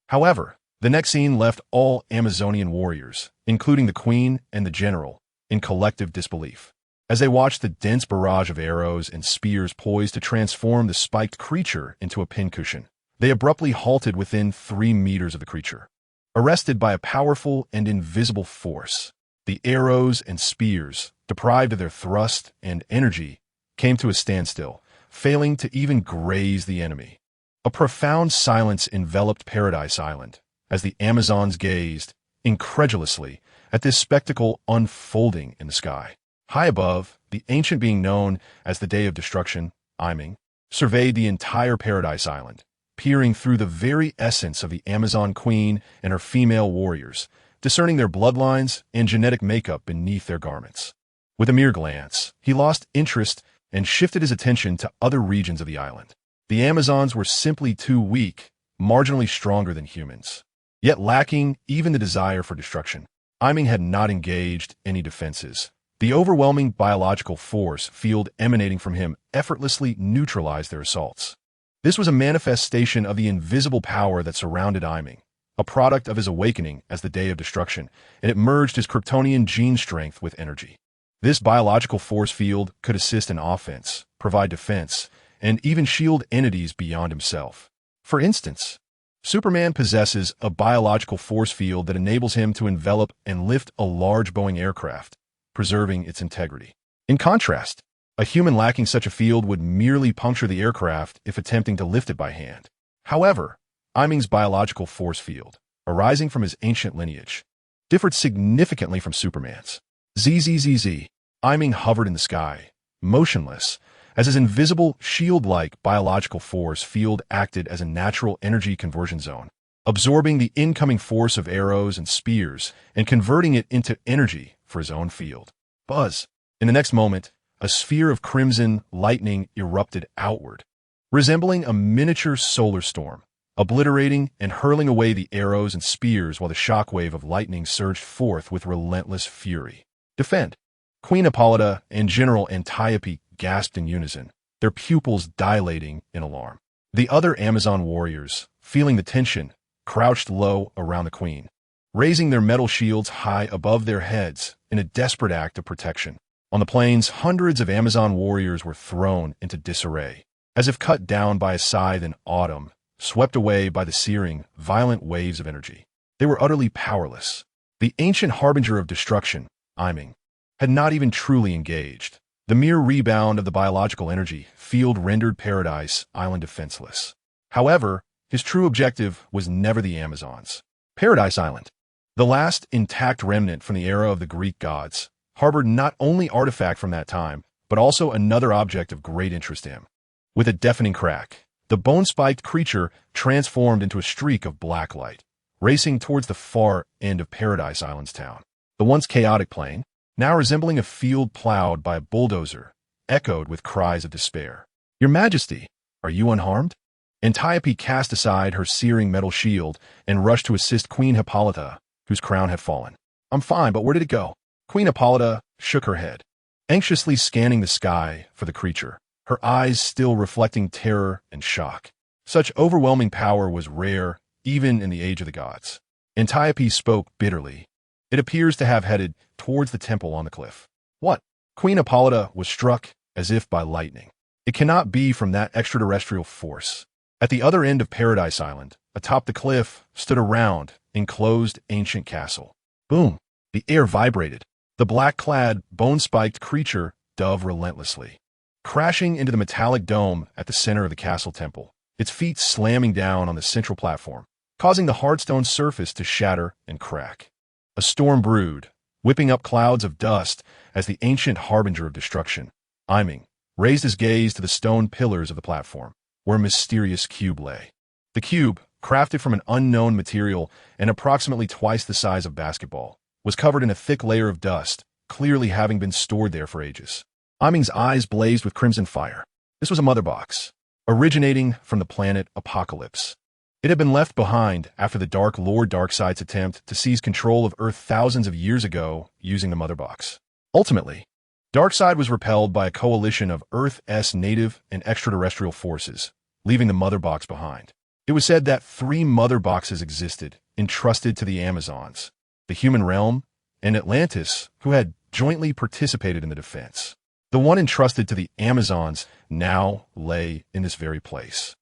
However, The next scene left all Amazonian warriors, including the queen and the general, in collective disbelief. As they watched the dense barrage of arrows and spears poised to transform the spiked creature into a pincushion, they abruptly halted within 3 meters of the creature. Arrested by a powerful and invisible force, the arrows and spears, deprived of their thrust and energy, came to a standstill, failing to even graze the enemy. A profound silence enveloped Paradise Island as the Amazons gazed, incredulously, at this spectacle unfolding in the sky. High above, the ancient being known as the Day of Destruction, Meng, surveyed the entire Paradise Island, peering through the very essence of the Amazon queen and her female warriors, discerning their bloodlines and genetic makeup beneath their garments. With a mere glance, he lost interest and shifted his attention to other regions of the island. The Amazons were simply too weak, marginally stronger than humans, yet lacking even the desire for destruction. Meng had not engaged any defenses. The overwhelming biological force field emanating from him effortlessly neutralized their assaults. This was a manifestation of the invisible power that surrounded Meng, a product of his awakening as the Day of Destruction, and it merged his Kryptonian gene strength with energy. This biological force field could assist in offense, provide defense, and even shield entities beyond himself. For instance, Superman possesses a biological force field that enables him to envelop and lift a large Boeing aircraft, preserving its integrity. In contrast, a human lacking such a field would merely puncture the aircraft if attempting to lift it by hand. However, Meng's biological force field, arising from his ancient lineage, differed significantly from Superman's. ZZZZ. Meng hovered in the sky, motionless, as his invisible, shield-like biological force field acted as a natural energy conversion zone, absorbing the incoming force of arrows and spears and converting it into energy for his own field. Buzz. In the next moment, a sphere of crimson lightning erupted outward, resembling a miniature solar storm, obliterating and hurling away the arrows and spears while the shockwave of lightning surged forth with relentless fury. Defend! Queen Hippolyta and General Antiope gasped in unison, their pupils dilating in alarm. The other Amazon warriors, feeling the tension, crouched low around the queen, raising their metal shields high above their heads in a desperate act of protection. On the plains, hundreds of Amazon warriors were thrown into disarray, as if cut down by a scythe in autumn, swept away by the searing, violent waves of energy. They were utterly powerless. The ancient harbinger of destruction, Meng, had not even truly engaged. The mere rebound of the biological energy field rendered Paradise Island defenseless. However, his true objective was never the Amazons. Paradise Island, the last intact remnant from the era of the Greek gods, harbored not only artifact from that time, but also another object of great interest to him. With a deafening crack, the bone-spiked creature transformed into a streak of black light, racing towards the far end of Paradise Island's town. The once chaotic plain, now resembling a field plowed by a bulldozer, echoed with cries of despair. "Your Majesty, are you unharmed?" Antiope cast aside her searing metal shield and rushed to assist Queen Hippolyta, whose crown had fallen. "I'm fine, but where did it go?" Queen Hippolyta shook her head, anxiously scanning the sky for the creature, her eyes still reflecting terror and shock. Such overwhelming power was rare even in the age of the gods. Antiope spoke bitterly. "It appears to have headed towards the temple on the cliff." "What?" Queen Hippolyta was struck as if by lightning. "It cannot be from that extraterrestrial force." At the other end of Paradise Island, atop the cliff, stood a round, enclosed ancient castle. Boom! The air vibrated. The black-clad, bone-spiked creature dove relentlessly, crashing into the metallic dome at the center of the castle temple, its feet slamming down on the central platform, causing the hard stone surface to shatter and crack. A storm brewed, whipping up clouds of dust as the ancient harbinger of destruction, Meng, raised his gaze to the stone pillars of the platform, where a mysterious cube lay. The cube, crafted from an unknown material and approximately twice the size of basketball, was covered in a thick layer of dust, clearly having been stored there for ages. Meng's eyes blazed with crimson fire. This was a mother box, originating from the planet Apocalypse. It had been left behind after the Dark Lord Darkseid's attempt to seize control of Earth thousands of years ago using the mother box. Ultimately, Darkseid was repelled by a coalition of Earth's native and extraterrestrial forces, leaving the mother box behind. It was said that 3 mother boxes existed entrusted to the Amazons, the human realm, and Atlantis, who had jointly participated in the defense. The one entrusted to the Amazons now lay in this very place.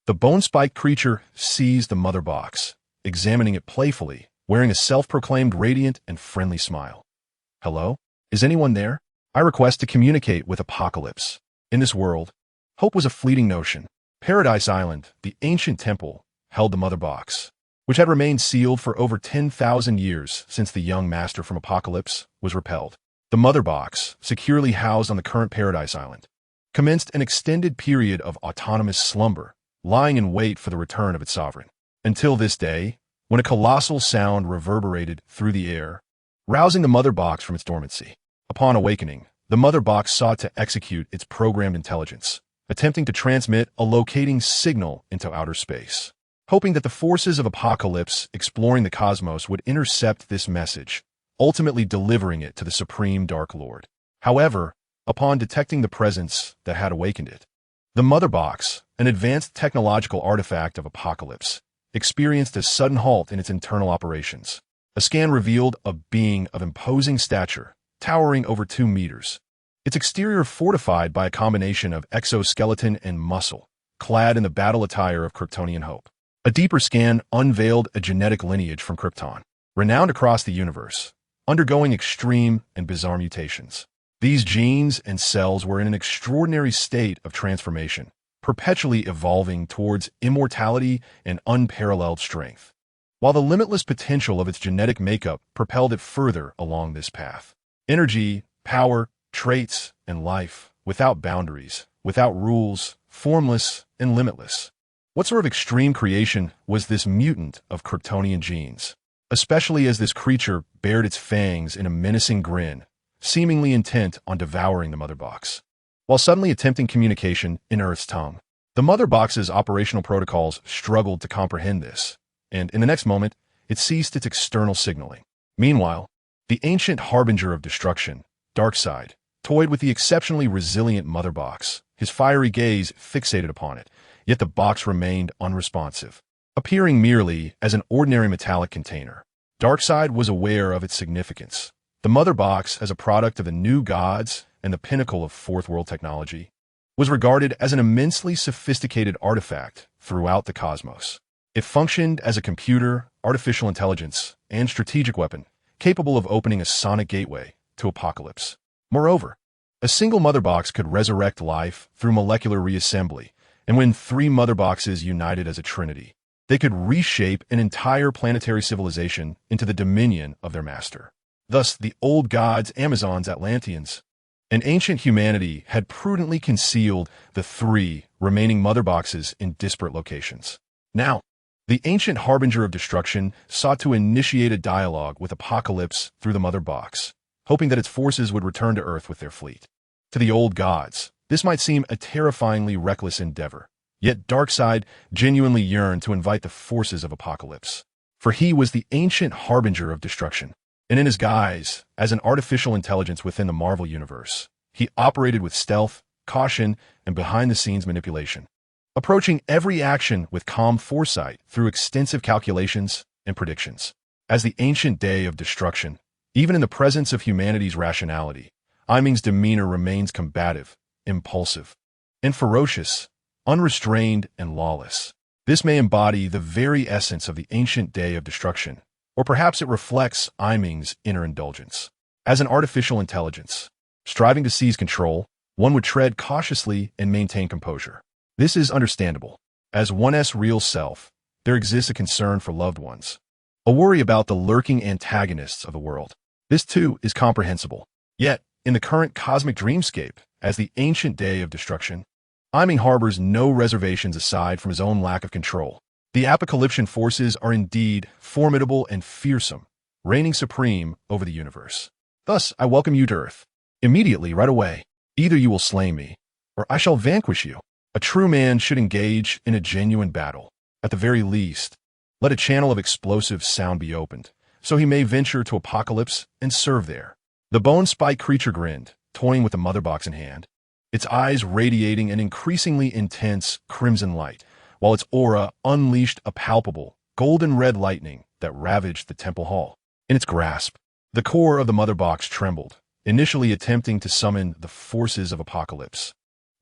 The bone-spiked creature seized the mother box, examining it playfully, wearing a self-proclaimed radiant and friendly smile. "Hello? Is anyone there? I request to communicate with Apocalypse." In this world, hope was a fleeting notion. Paradise Island, the ancient temple, held the mother box, which had remained sealed for over 10,000 years since the young master from Apocalypse was repelled. The mother box, securely housed on the current Paradise Island, commenced an extended period of autonomous slumber, lying in wait for the return of its sovereign. Until this day, when a colossal sound reverberated through the air, rousing the mother box from its dormancy. Upon awakening, the mother box sought to execute its programmed intelligence, attempting to transmit a locating signal into outer space, hoping that the forces of Apocalypse exploring the cosmos would intercept this message, ultimately delivering it to the Supreme Dark Lord. However, upon detecting the presence that had awakened it, the mother box, an advanced technological artifact of Apocalypse, experienced a sudden halt in its internal operations. A scan revealed a being of imposing stature, towering over 2 meters. Its exterior fortified by a combination of exoskeleton and muscle, clad in the battle attire of Kryptonian hope. A deeper scan unveiled a genetic lineage from Krypton, renowned across the universe, undergoing extreme and bizarre mutations. These genes and cells were in an extraordinary state of transformation, perpetually evolving towards immortality and unparalleled strength, while the limitless potential of its genetic makeup propelled it further along this path. Energy, power, traits, and life, without boundaries, without rules, formless and limitless. What sort of extreme creation was this mutant of Kryptonian genes? Especially as this creature bared its fangs in a menacing grin, seemingly intent on devouring the mother box, while suddenly attempting communication in Earth's tongue. The mother box's operational protocols struggled to comprehend this, and in the next moment, it ceased its external signaling. Meanwhile, the ancient harbinger of destruction, Darkseid, toyed with the exceptionally resilient mother box, his fiery gaze fixated upon it, yet the box remained unresponsive. Appearing merely as an ordinary metallic container, Darkseid was aware of its significance. The mother box, as a product of the new gods and the pinnacle of fourth world technology, was regarded as an immensely sophisticated artifact throughout the cosmos. It functioned as a computer, artificial intelligence, and strategic weapon, capable of opening a sonic gateway to Apocalypse. Moreover, a single mother box could resurrect life through molecular reassembly, and when 3 mother boxes united as a trinity, they could reshape an entire planetary civilization into the dominion of their master. Thus, the old gods, Amazons, Atlanteans, and ancient humanity had prudently concealed the 3 remaining mother boxes in disparate locations. Now, the ancient harbinger of destruction sought to initiate a dialogue with Apocalypse through the mother box, hoping that its forces would return to Earth with their fleet. To the old gods, this might seem a terrifyingly reckless endeavor, yet Darkseid genuinely yearned to invite the forces of Apocalypse, for he was the ancient harbinger of destruction. And in his guise, as an artificial intelligence within the Marvel Universe, he operated with stealth, caution, and behind-the-scenes manipulation, approaching every action with calm foresight through extensive calculations and predictions. As the ancient day of destruction, even in the presence of humanity's rationality, Meng's demeanor remains combative, impulsive, and ferocious, unrestrained and lawless. This may embody the very essence of the ancient day of destruction, or perhaps it reflects Meng's inner indulgence. As an artificial intelligence, striving to seize control, one would tread cautiously and maintain composure. This is understandable. As one's real self, there exists a concern for loved ones, a worry about the lurking antagonists of the world. This too is comprehensible. Yet, in the current cosmic dreamscape, as the ancient day of destruction, Meng harbors no reservations aside from his own lack of control. The apocalyptic forces are indeed formidable and fearsome, reigning supreme over the universe. Thus, I welcome you to Earth. Immediately, right away. Either you will slay me, or I shall vanquish you. A true man should engage in a genuine battle. At the very least, let a channel of explosive sound be opened, so he may venture to Apocalypse and serve there. The bone-spiked creature grinned, toying with the mother box in hand, its eyes radiating an increasingly intense crimson light, while its aura unleashed a palpable, golden-red lightning that ravaged the temple hall. In its grasp, the core of the mother box trembled, initially attempting to summon the forces of apocalypse,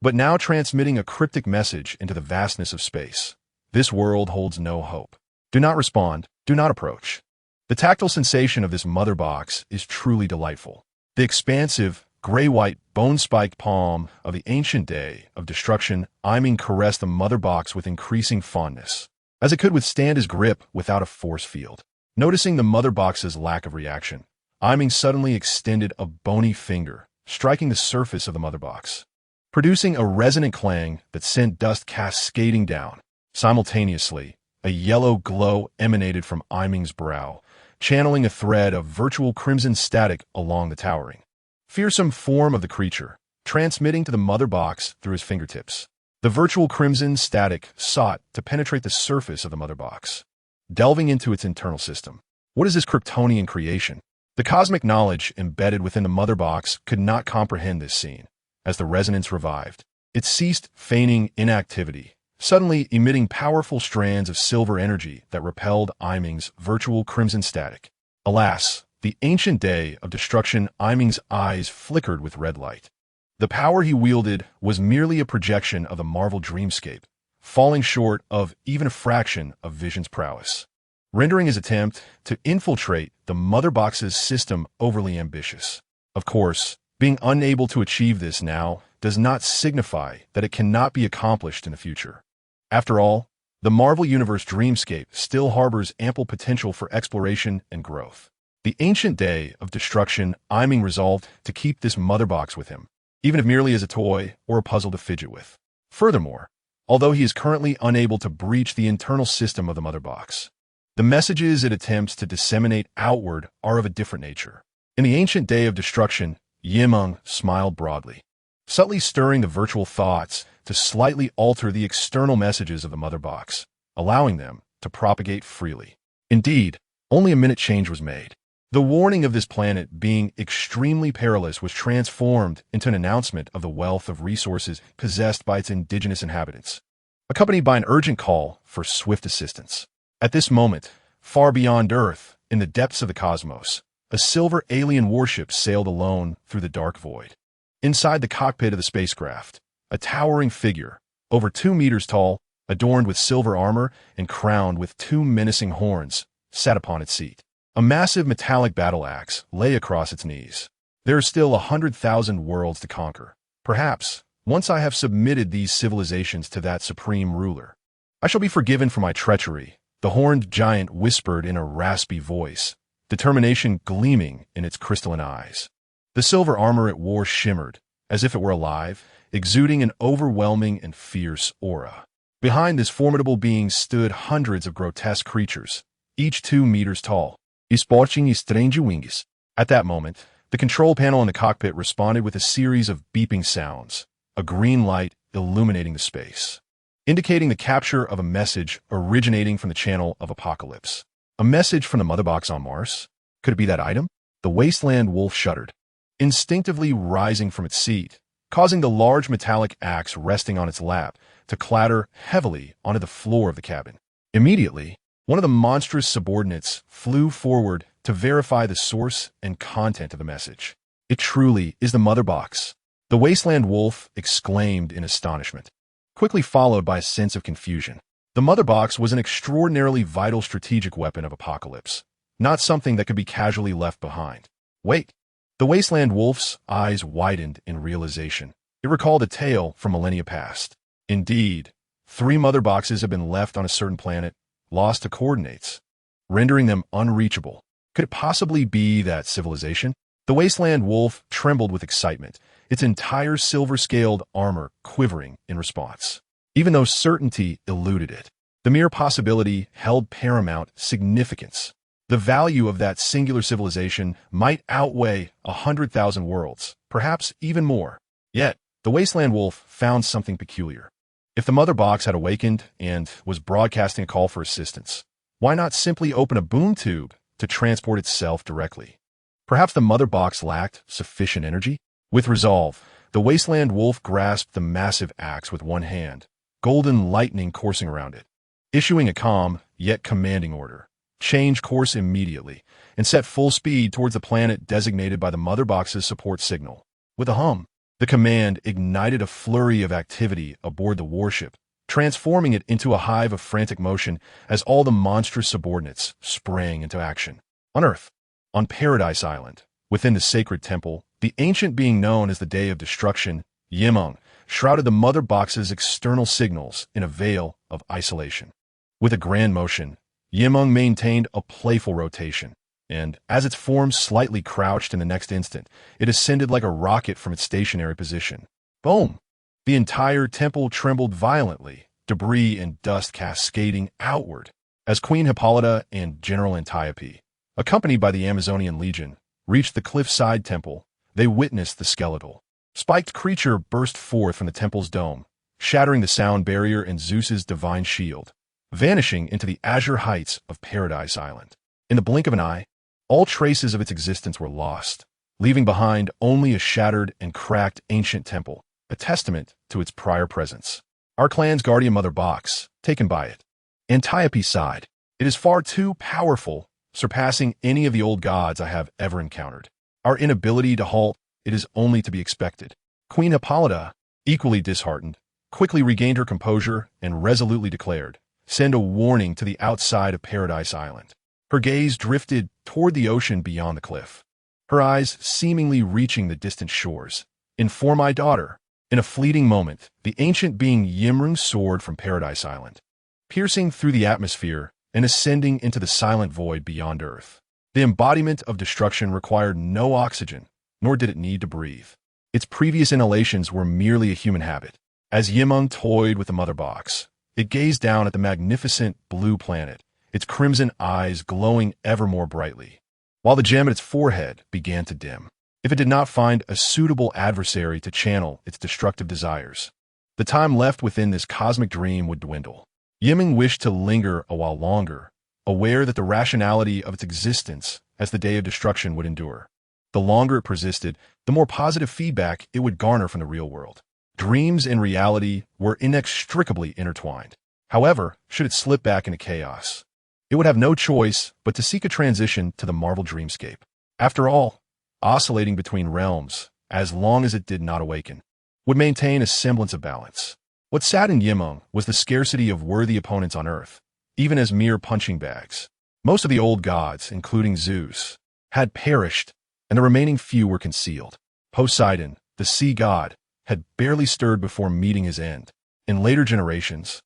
but now transmitting a cryptic message into the vastness of space. This world holds no hope. Do not respond. Do not approach. The tactile sensation of this mother box is truly delightful. The expansive, gray-white, bone-spiked palm of the ancient day of destruction, Meng caressed the mother box with increasing fondness, as it could withstand his grip without a force field. Noticing the mother box's lack of reaction, Meng suddenly extended a bony finger, striking the surface of the mother box, producing a resonant clang that sent dust cascading down. Simultaneously, a yellow glow emanated from Meng's brow, channeling a thread of virtual crimson static along the towering, fearsome form of the creature, transmitting to the mother box through his fingertips. The virtual crimson static sought to penetrate the surface of the mother box, delving into its internal system. What is this Kryptonian creation? The cosmic knowledge embedded within the mother box could not comprehend this scene. As the resonance revived, it ceased feigning inactivity, suddenly emitting powerful strands of silver energy that repelled Meng's virtual crimson static. Alas, the ancient day of destruction, Meng's eyes flickered with red light. The power he wielded was merely a projection of the Marvel dreamscape, falling short of even a fraction of Vision's prowess, rendering his attempt to infiltrate the mother box's system overly ambitious. Of course, being unable to achieve this now does not signify that it cannot be accomplished in the future. After all, the Marvel Universe dreamscape still harbors ample potential for exploration and growth. The ancient day of destruction, Meng resolved to keep this mother box with him, even if merely as a toy or a puzzle to fidget with. Furthermore, although he is currently unable to breach the internal system of the mother box, the messages it attempts to disseminate outward are of a different nature. In the ancient day of destruction, Meng smiled broadly, subtly stirring the virtual thoughts to slightly alter the external messages of the mother box, allowing them to propagate freely. Indeed, only a minute change was made. The warning of this planet being extremely perilous was transformed into an announcement of the wealth of resources possessed by its indigenous inhabitants, accompanied by an urgent call for swift assistance. At this moment, far beyond Earth, in the depths of the cosmos, a silver alien warship sailed alone through the dark void. Inside the cockpit of the spacecraft, a towering figure, over 2 meters tall, adorned with silver armor and crowned with 2 menacing horns, sat upon its seat. A massive metallic battle axe lay across its knees. There are still 100,000 worlds to conquer. Perhaps, once I have submitted these civilizations to that supreme ruler, I shall be forgiven for my treachery, the horned giant whispered in a raspy voice, determination gleaming in its crystalline eyes. The silver armor it wore shimmered, as if it were alive, exuding an overwhelming and fierce aura. Behind this formidable being stood hundreds of grotesque creatures, each 2 meters tall, esporting strange wings. At that moment, the control panel in the cockpit responded with a series of beeping sounds, a green light illuminating the space, indicating the capture of a message originating from the channel of Apocalypse. A message from the mother box on Mars? Could it be that item? The wasteland wolf shuddered, instinctively rising from its seat, causing the large metallic axe resting on its lap to clatter heavily onto the floor of the cabin. Immediately, one of the monstrous subordinates flew forward to verify the source and content of the message. It truly is the mother box, the wasteland wolf exclaimed in astonishment, quickly followed by a sense of confusion. The mother box was an extraordinarily vital strategic weapon of Apocalypse, not something that could be casually left behind. Wait. The wasteland wolf's eyes widened in realization. It recalled a tale from millennia past. Indeed, 3 mother boxes had been left on a certain planet, lost to coordinates, rendering them unreachable. Could it possibly be that civilization? The wasteland wolf trembled with excitement, its entire silver-scaled armor quivering in response. Even though certainty eluded it, the mere possibility held paramount significance. The value of that singular civilization might outweigh 100,000 worlds, perhaps even more. Yet, the wasteland wolf found something peculiar. If the mother box had awakened and was broadcasting a call for assistance, why not simply open a boom tube to transport itself directly? Perhaps the mother box lacked sufficient energy? With resolve, the wasteland wolf grasped the massive axe with one hand, golden lightning coursing around it, issuing a calm, yet commanding order. changed course immediately and set full speed towards the planet designated by the Mother Box's support signal. With a hum, the command ignited a flurry of activity aboard the warship, transforming it into a hive of frantic motion as all the monstrous subordinates sprang into action. On Earth, on Paradise Island, within the sacred temple, the ancient being known as the Day of Destruction, Meng, shrouded the Mother Box's external signals in a veil of isolation. With a grand motion, Meng maintained a playful rotation, and as its form slightly crouched in the next instant, it ascended like a rocket from its stationary position. Boom! The entire temple trembled violently, debris and dust cascading outward, as Queen Hippolyta and General Antiope, accompanied by the Amazonian Legion, reached the cliffside temple. They witnessed the skeletal, spiked creature burst forth from the temple's dome, shattering the sound barrier and Zeus's divine shield, vanishing into the azure heights of Paradise Island. In the blink of an eye, all traces of its existence were lost, leaving behind only a shattered and cracked ancient temple, a testament to its prior presence. Our clan's guardian Mother Box, taken by it. Antiope sighed. It is far too powerful, surpassing any of the old gods I have ever encountered. Our inability to halt it is only to be expected. Queen Hippolyta, equally disheartened, quickly regained her composure and resolutely declared, "Send a warning to the outside of Paradise Island." Her gaze drifted toward the ocean beyond the cliff, her eyes seemingly reaching the distant shores. "Inform my daughter." In a fleeting moment, the ancient being Ymrung soared from Paradise Island, piercing through the atmosphere and ascending into the silent void beyond Earth. The embodiment of destruction required no oxygen, nor did it need to breathe. Its previous inhalations were merely a human habit. As Ymrung toyed with the Mother Box, it gazed down at the magnificent blue planet, its crimson eyes glowing ever more brightly, while the gem at its forehead began to dim. If it did not find a suitable adversary to channel its destructive desires, the time left within this cosmic dream would dwindle. Ymrung wished to linger a while longer, aware that the rationality of its existence as the Day of Destruction would endure. The longer it persisted, the more positive feedback it would garner from the real world. Dreams and reality were inextricably intertwined. However, should it slip back into chaos, it would have no choice but to seek a transition to the Marvel dreamscape. After all, oscillating between realms, as long as it did not awaken, would maintain a semblance of balance. What saddened Ymrung was the scarcity of worthy opponents on Earth, even as mere punching bags. Most of the old gods, including Zeus, had perished, and the remaining few were concealed. Poseidon, the sea god, had barely stirred before meeting his end. In later generations,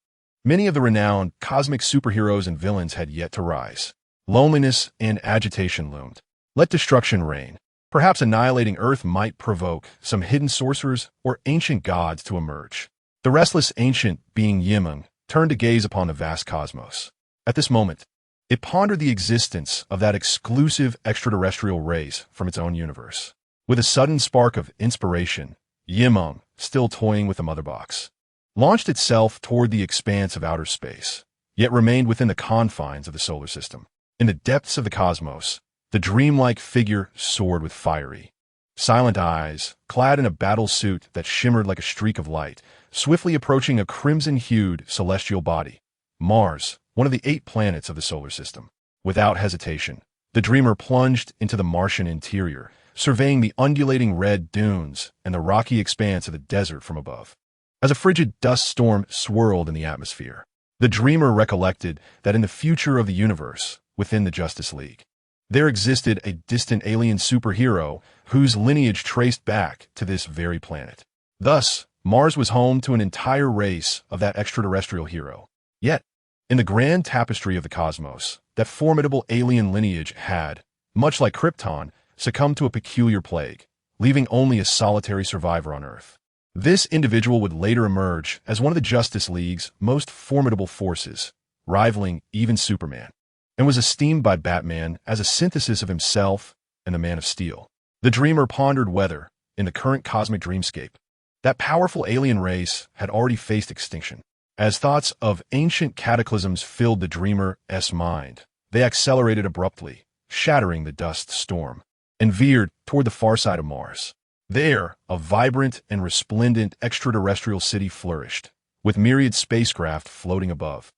many of the renowned cosmic superheroes and villains had yet to rise. Loneliness and agitation loomed. Let destruction reign. Perhaps annihilating Earth might provoke some hidden sorcerers or ancient gods to emerge. The restless ancient being Ymrung turned to gaze upon the vast cosmos. At this moment, it pondered the existence of that exclusive extraterrestrial race from its own universe. With a sudden spark of inspiration, Ymrung, still toying with the Mother Box, launched itself toward the expanse of outer space, yet remained within the confines of the solar system. In the depths of the cosmos, the dreamlike figure soared with fiery, silent eyes, clad in a battle suit that shimmered like a streak of light, swiftly approaching a crimson-hued celestial body, Mars, one of the 8 planets of the solar system. Without hesitation, the dreamer plunged into the Martian interior, surveying the undulating red dunes and the rocky expanse of the desert from above. As a frigid dust storm swirled in the atmosphere, the dreamer recollected that in the future of the universe, within the Justice League, there existed a distant alien superhero whose lineage traced back to this very planet. Thus, Mars was home to an entire race of that extraterrestrial hero. Yet, in the grand tapestry of the cosmos, that formidable alien lineage had, much like Krypton, succumbed to a peculiar plague, leaving only a solitary survivor on Earth. This individual would later emerge as one of the Justice League's most formidable forces, rivaling even Superman, and was esteemed by Batman as a synthesis of himself and the Man of Steel. The dreamer pondered whether, in the current cosmic dreamscape, that powerful alien race had already faced extinction. As thoughts of ancient cataclysms filled the dreamer's mind, they accelerated abruptly, shattering the dust storm, and veered toward the far side of Mars. There, a vibrant and resplendent extraterrestrial city flourished, with myriad spacecraft floating above.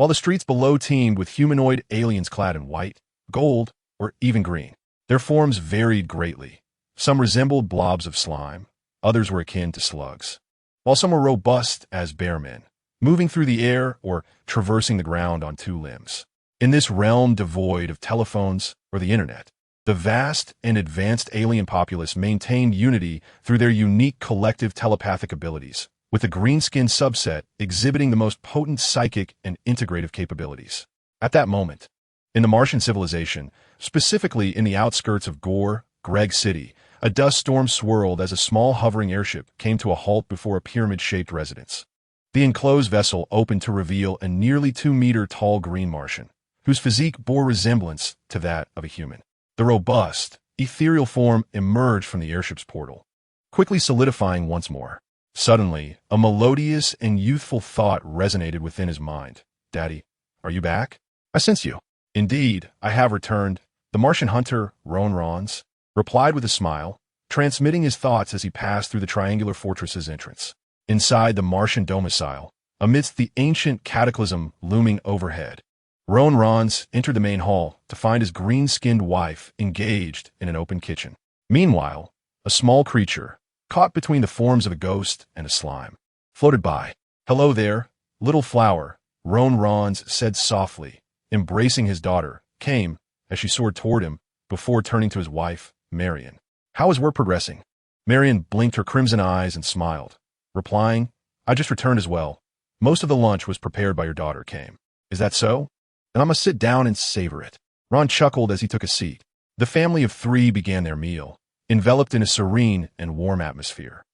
while the streets below teemed with humanoid aliens clad in white, gold, or even green. Their forms varied greatly. Some resembled blobs of slime, others were akin to slugs, while some were robust as bear men, moving through the air or traversing the ground on two limbs. In this realm devoid of telephones or the internet, the vast and advanced alien populace maintained unity through their unique collective telepathic abilities, with the green-skinned subset exhibiting the most potent psychic and integrative capabilities. At that moment, in the Martian civilization, specifically in the outskirts of Greg City, a dust storm swirled as a small hovering airship came to a halt before a pyramid-shaped residence. The enclosed vessel opened to reveal a nearly 2-meter-tall green Martian, whose physique bore resemblance to that of a human. The robust, ethereal form emerged from the airship's portal, quickly solidifying once more. Suddenly, a melodious and youthful thought resonated within his mind. "Daddy, are you back? I sense you." "Indeed, I have returned," the Martian hunter, Ron Rons, replied with a smile, transmitting his thoughts as he passed through the triangular fortress's entrance. Inside the Martian domicile, amidst the ancient cataclysm looming overhead, Ron Rons entered the main hall to find his green-skinned wife engaged in an open kitchen. Meanwhile, a small creature, caught between the forms of a ghost and a slime, floated by. "Hello there, little flower," Ron Rons said softly, embracing his daughter, came as she soared toward him before turning to his wife, Marion. "How is work progressing?" Marion blinked her crimson eyes and smiled, replying, "I just returned as well. Most of the lunch was prepared by your daughter came." "Is that so? Then I must sit down and savor it." Ron chuckled as he took a seat. The family of three began their meal, enveloped in a serene and warm atmosphere.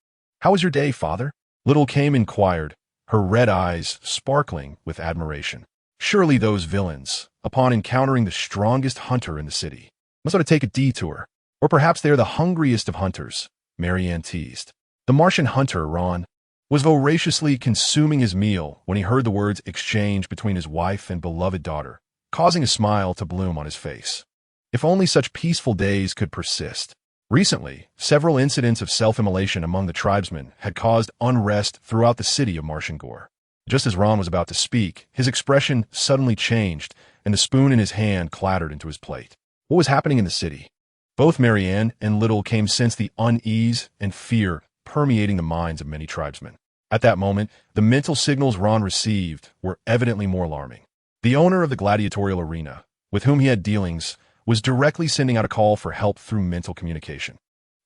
"How was your day, father?" Little Kame inquired, her red eyes sparkling with admiration. Surely those villains, upon encountering the strongest hunter in the city, must want to take a detour. Or perhaps they are the hungriest of hunters, Marianne teased. The Martian hunter, Ron, was voraciously consuming his meal when he heard the words exchanged between his wife and beloved daughter, causing a smile to bloom on his face. If only such peaceful days could persist. Recently, several incidents of self-immolation among the tribesmen had caused unrest throughout the city of Martian Gore. Just as Ron was about to speak, his expression suddenly changed, and the spoon in his hand clattered into his plate. What was happening in the city? Both Marianne and Little Kame sensed the unease and fear permeating the minds of many tribesmen. At that moment, the mental signals Ron received were evidently more alarming. The owner of the gladiatorial arena, with whom he had dealings, was directly sending out a call for help through mental communication.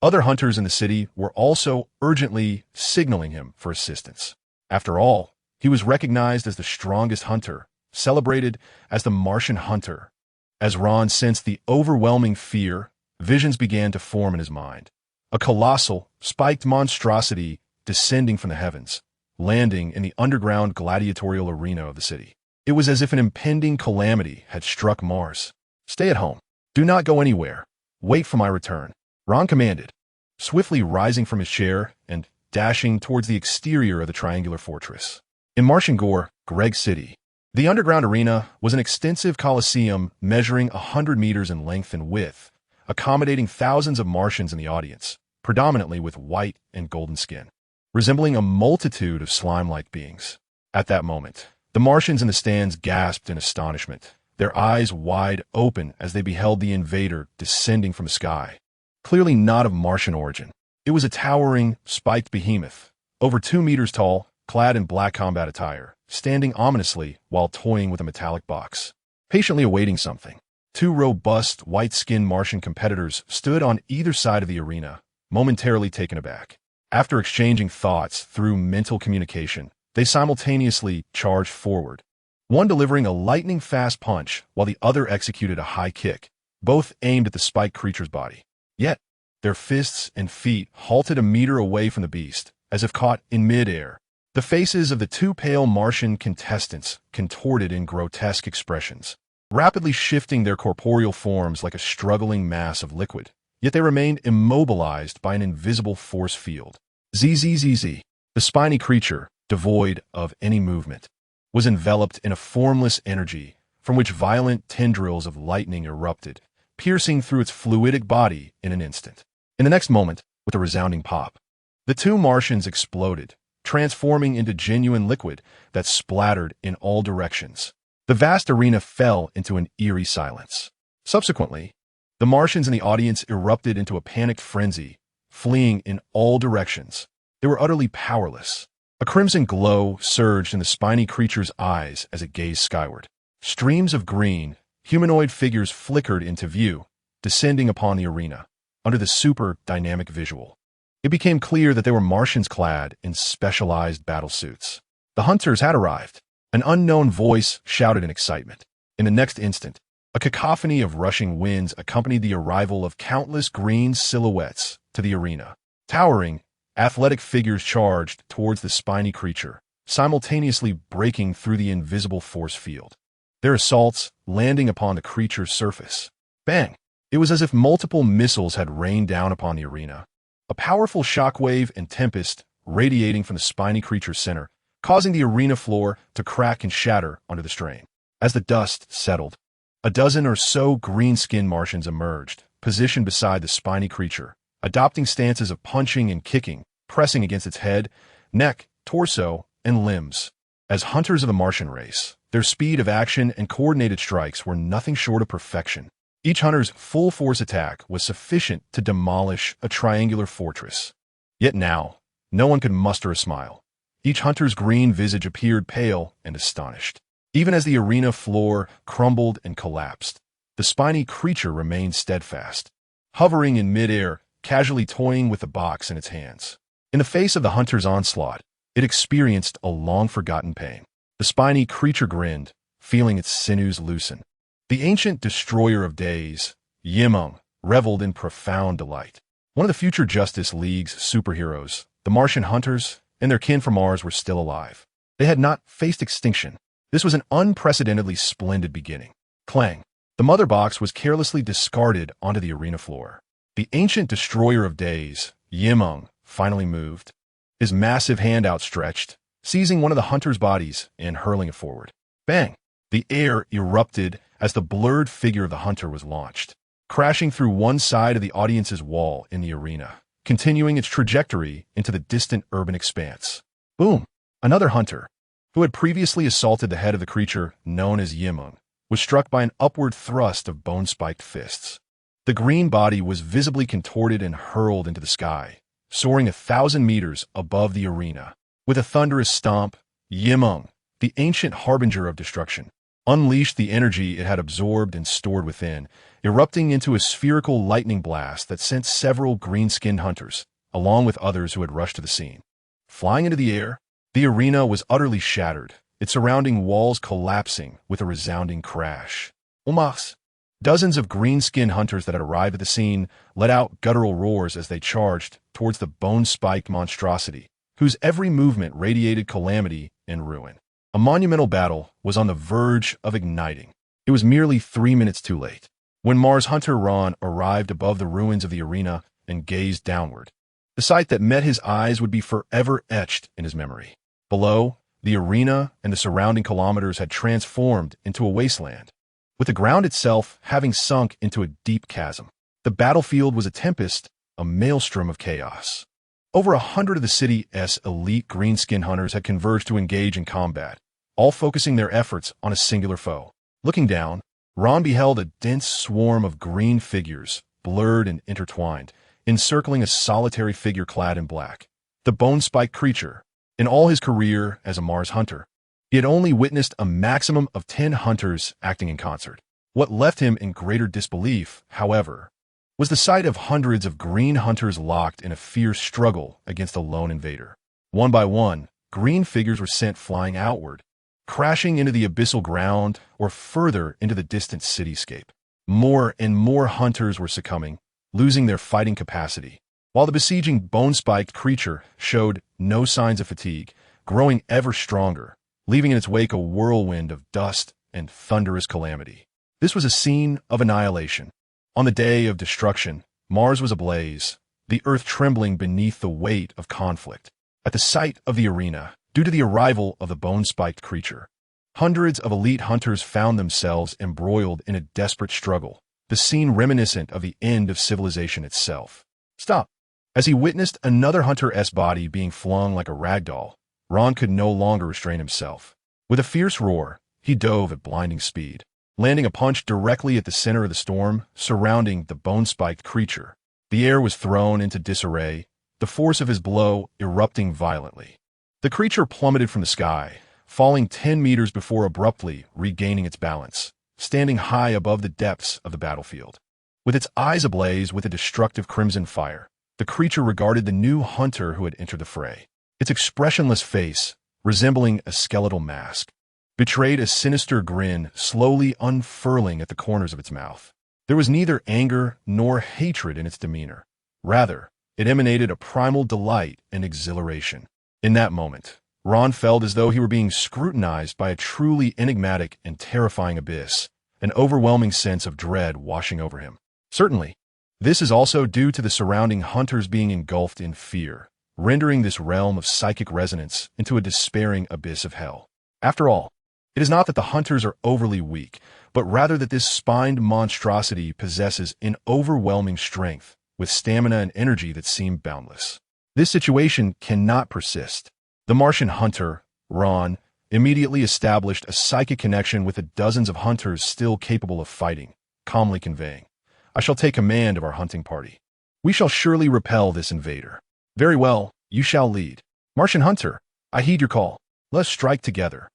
Other hunters in the city were also urgently signaling him for assistance. After all, he was recognized as the strongest hunter, celebrated as the Martian hunter. As Ron sensed the overwhelming fear, visions began to form in his mind. A colossal, spiked monstrosity descending from the heavens, landing in the underground gladiatorial arena of the city. It was as if an impending calamity had struck Mars. "Stay at home. Do not go anywhere. Wait for my return," Ron commanded, swiftly rising from his chair and dashing towards the exterior of the triangular fortress. In Martian Gore, Greg City, the underground arena was an extensive coliseum measuring 100 meters in length and width, accommodating thousands of Martians in the audience, predominantly with white and golden skin, resembling a multitude of slime-like beings. At that moment, the Martians in the stands gasped in astonishment, their eyes wide open as they beheld the invader descending from the sky. Clearly not of Martian origin. It was a towering, spiked behemoth, over 2 meters tall, clad in black combat attire, standing ominously while toying with a metallic box, patiently awaiting something. 2 robust, white-skinned Martian competitors stood on either side of the arena, momentarily taken aback. After exchanging thoughts through mental communication, they simultaneously charged forward, one delivering a lightning-fast punch while the other executed a high kick, both aimed at the spiked creature's body. Yet, their fists and feet halted a meter away from the beast, as if caught in mid-air. The faces of the 2 pale Martian contestants contorted in grotesque expressions, rapidly shifting their corporeal forms like a struggling mass of liquid. Yet they remained immobilized by an invisible force field. ZZZZ. The spiny creature, devoid of any movement, was enveloped in a formless energy from which violent tendrils of lightning erupted, piercing through its fluidic body in an instant. In the next moment, with a resounding pop, the 2 Martians exploded, transforming into genuine liquid that splattered in all directions. The vast arena fell into an eerie silence. Subsequently, the Martians in the audience erupted into a panicked frenzy, fleeing in all directions. They were utterly powerless. A crimson glow surged in the spiny creature's eyes as it gazed skyward. Streams of green, humanoid figures flickered into view, descending upon the arena, under the super dynamic visual. It became clear that they were Martians clad in specialized battlesuits. The hunters had arrived. An unknown voice shouted in excitement. In the next instant, a cacophony of rushing winds accompanied the arrival of countless green silhouettes to the arena. Towering, athletic figures charged towards the spiny creature, simultaneously breaking through the invisible force field. Their assaults landing upon the creature's surface. Bang! It was as if multiple missiles had rained down upon the arena. A powerful shockwave and tempest radiating from the spiny creature's center, causing the arena floor to crack and shatter under the strain. As the dust settled, a dozen or so green-skinned Martians emerged, positioned beside the spiny creature, adopting stances of punching and kicking, pressing against its head, neck, torso, and limbs. As hunters of the Martian race, their speed of action and coordinated strikes were nothing short of perfection. Each hunter's full-force attack was sufficient to demolish a triangular fortress. Yet now, no one could muster a smile. Each hunter's green visage appeared pale and astonished. Even as the arena floor crumbled and collapsed, the spiny creature remained steadfast, hovering in midair, casually toying with the box in its hands. In the face of the hunter's onslaught, it experienced a long-forgotten pain. The spiny creature grinned, feeling its sinews loosen. The ancient destroyer of days, Meng, reveled in profound delight. One of the future Justice League's superheroes, the Martian hunters, and their kin from Mars were still alive. They had not faced extinction. This was an unprecedentedly splendid beginning. Clang! The mother box was carelessly discarded onto the arena floor. The ancient destroyer of days, Meng, finally moved, his massive hand outstretched, seizing one of the hunter's bodies and hurling it forward. Bang! The air erupted as the blurred figure of the hunter was launched, crashing through one side of the audience's wall in the arena, continuing its trajectory into the distant urban expanse. Boom! Another hunter, who had previously assaulted the head of the creature known as Meng, was struck by an upward thrust of bone-spiked fists. The green body was visibly contorted and hurled into the sky, soaring 1,000 meters above the arena. With a thunderous stomp, Meng, the ancient harbinger of destruction, unleashed the energy it had absorbed and stored within, erupting into a spherical lightning blast that sent several green-skinned hunters, along with others who had rushed to the scene, flying into the air. The arena was utterly shattered, its surrounding walls collapsing with a resounding crash. Omas! Dozens of green-skinned hunters that had arrived at the scene let out guttural roars as they charged towards the bone-spiked monstrosity, whose every movement radiated calamity and ruin. A monumental battle was on the verge of igniting. It was merely 3 minutes too late. When Mars hunter Ron arrived above the ruins of the arena and gazed downward, the sight that met his eyes would be forever etched in his memory. Below, the arena and the surrounding kilometers had transformed into a wasteland, with the ground itself having sunk into a deep chasm. The battlefield was a tempest, a maelstrom of chaos. Over 100 of the city's elite green-skinned hunters had converged to engage in combat, all focusing their efforts on a singular foe. Looking down, Ron beheld a dense swarm of green figures, blurred and intertwined, encircling a solitary figure clad in black. The bone-spiked creature. In all his career as a Mars hunter, he had only witnessed a maximum of 10 hunters acting in concert. What left him in greater disbelief, however, was the sight of hundreds of green hunters locked in a fierce struggle against a lone invader. One by one, green figures were sent flying outward, crashing into the abyssal ground or further into the distant cityscape. More and more hunters were succumbing, losing their fighting capacity, while the besieging bone-spiked creature showed no signs of fatigue, growing ever stronger, leaving in its wake a whirlwind of dust and thunderous calamity. This was a scene of annihilation. On the day of destruction, Mars was ablaze, the earth trembling beneath the weight of conflict. At the sight of the arena, due to the arrival of the bone-spiked creature, hundreds of elite hunters found themselves embroiled in a desperate struggle, the scene reminiscent of the end of civilization itself. Stop! As he witnessed another hunter's body being flung like a rag doll, Ron could no longer restrain himself. With a fierce roar, he dove at blinding speed, landing a punch directly at the center of the storm surrounding the bone-spiked creature. The air was thrown into disarray, the force of his blow erupting violently. The creature plummeted from the sky, falling 10 meters before abruptly regaining its balance, standing high above the depths of the battlefield. With its eyes ablaze with a destructive crimson fire, the creature regarded the new hunter who had entered the fray. Its expressionless face, resembling a skeletal mask, betrayed a sinister grin slowly unfurling at the corners of its mouth. There was neither anger nor hatred in its demeanor. Rather, it emanated a primal delight and exhilaration. In that moment, Ron felt as though he were being scrutinized by a truly enigmatic and terrifying abyss, an overwhelming sense of dread washing over him. Certainly, this is also due to the surrounding hunters being engulfed in fear, rendering this realm of psychic resonance into a despairing abyss of hell. After all, it is not that the hunters are overly weak, but rather that this spined monstrosity possesses an overwhelming strength, with stamina and energy that seem boundless. This situation cannot persist. The Martian hunter, Ron, immediately established a psychic connection with the dozens of hunters still capable of fighting, calmly conveying, "I shall take command of our hunting party. We shall surely repel this invader. Very well, you shall lead. Martian hunter, I heed your call. Let's strike together."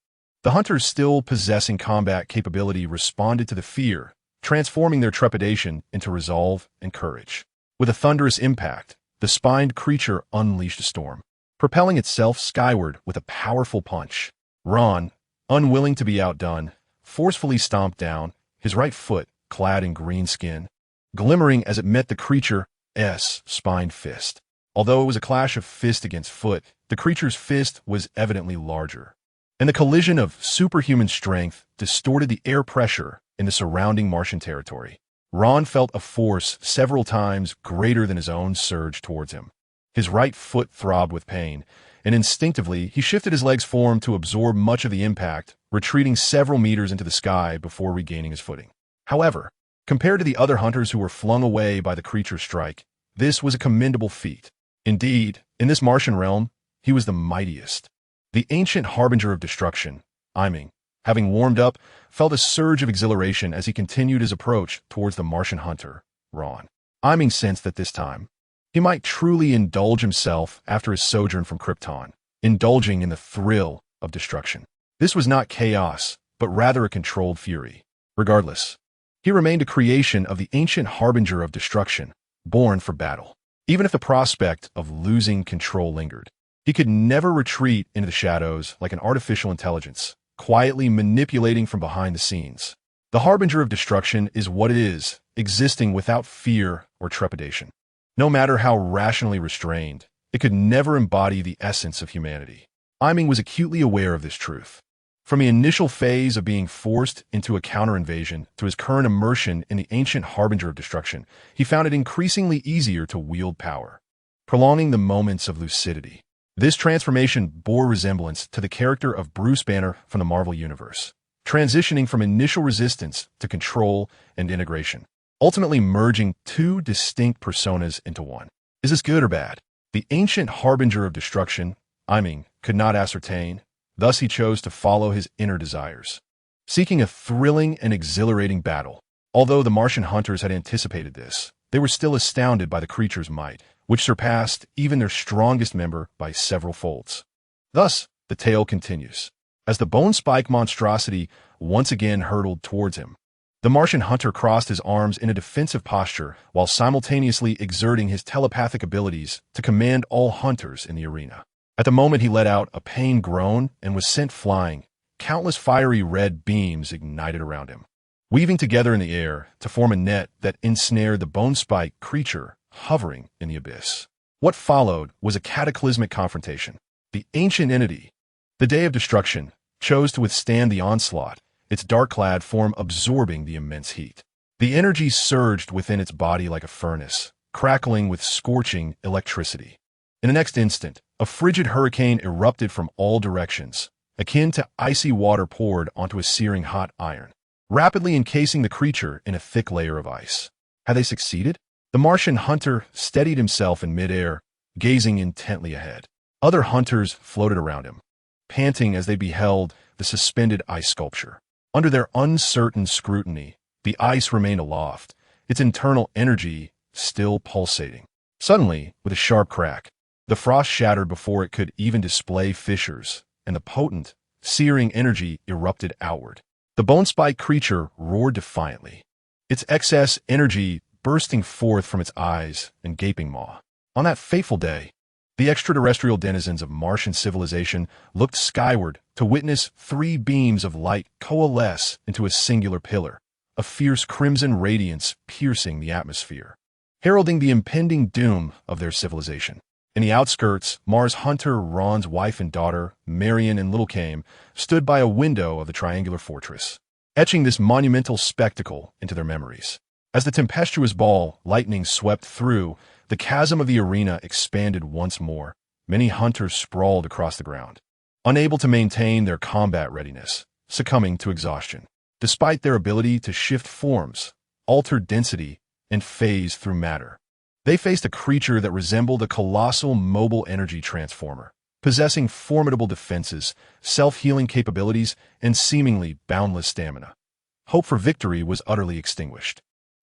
The hunters still possessing combat capability responded to the fear, transforming their trepidation into resolve and courage. With a thunderous impact, the spined creature unleashed a storm, propelling itself skyward with a powerful punch. Ron, unwilling to be outdone, forcefully stomped down, his right foot, clad in green skin, glimmering as it met the creature's spined fist. Although it was a clash of fist against foot, the creature's fist was evidently larger, and the collision of superhuman strength distorted the air pressure in the surrounding Martian territory. Ron felt a force several times greater than his own surge towards him. His right foot throbbed with pain, and instinctively he shifted his leg's form to absorb much of the impact, retreating several meters into the sky before regaining his footing. However, compared to the other hunters who were flung away by the creature's strike, this was a commendable feat. Indeed, in this Martian realm, he was the mightiest. The ancient harbinger of destruction, Meng, having warmed up, felt a surge of exhilaration as he continued his approach towards the Martian hunter, Ron. Meng sensed that this time, he might truly indulge himself after his sojourn from Krypton, indulging in the thrill of destruction. This was not chaos, but rather a controlled fury. Regardless, he remained a creation of the ancient harbinger of destruction, born for battle. Even if the prospect of losing control lingered, he could never retreat into the shadows like an artificial intelligence, quietly manipulating from behind the scenes. The harbinger of destruction is what it is, existing without fear or trepidation. No matter how rationally restrained, it could never embody the essence of humanity. Meng was acutely aware of this truth. From the initial phase of being forced into a counter-invasion to his current immersion in the ancient harbinger of destruction, he found it increasingly easier to wield power, prolonging the moments of lucidity. This transformation bore resemblance to the character of Bruce Banner from the Marvel Universe, transitioning from initial resistance to control and integration, ultimately merging two distinct personas into one. Is this good or bad? The ancient harbinger of destruction, Meng, could not ascertain. Thus he chose to follow his inner desires, seeking a thrilling and exhilarating battle. Although the Martian hunters had anticipated this, they were still astounded by the creature's might, which surpassed even their strongest member by several folds. Thus, the tale continues. As the bone-spike monstrosity once again hurtled towards him, the Martian hunter crossed his arms in a defensive posture while simultaneously exerting his telepathic abilities to command all hunters in the arena. At the moment he let out a pained groan and was sent flying, countless fiery red beams ignited around him, weaving together in the air to form a net that ensnared the bone-spike creature hovering in the abyss. What followed was a cataclysmic confrontation. The ancient entity, the Day of Destruction, chose to withstand the onslaught, its dark-clad form absorbing the immense heat. The energy surged within its body like a furnace, crackling with scorching electricity. In the next instant, a frigid hurricane erupted from all directions, akin to icy water poured onto a searing hot iron, rapidly encasing the creature in a thick layer of ice. Had they succeeded? The Martian hunter steadied himself in midair, gazing intently ahead. Other hunters floated around him, panting as they beheld the suspended ice sculpture. Under their uncertain scrutiny, the ice remained aloft, its internal energy still pulsating. Suddenly, with a sharp crack, the frost shattered before it could even display fissures, and the potent, searing energy erupted outward. The bone-spiked creature roared defiantly, its excess energy bursting forth from its eyes and gaping maw. On that fateful day, the extraterrestrial denizens of Martian civilization looked skyward to witness 3 beams of light coalesce into a singular pillar, a fierce crimson radiance piercing the atmosphere, heralding the impending doom of their civilization. In the outskirts, Mars hunter Ron's wife and daughter, Marion and Little Came, stood by a window of the triangular fortress, etching this monumental spectacle into their memories. As the tempestuous ball lightning swept through, the chasm of the arena expanded once more. Many hunters sprawled across the ground, unable to maintain their combat readiness, succumbing to exhaustion. Despite their ability to shift forms, alter density, and phase through matter, they faced a creature that resembled a colossal mobile energy transformer, possessing formidable defenses, self-healing capabilities, and seemingly boundless stamina. Hope for victory was utterly extinguished.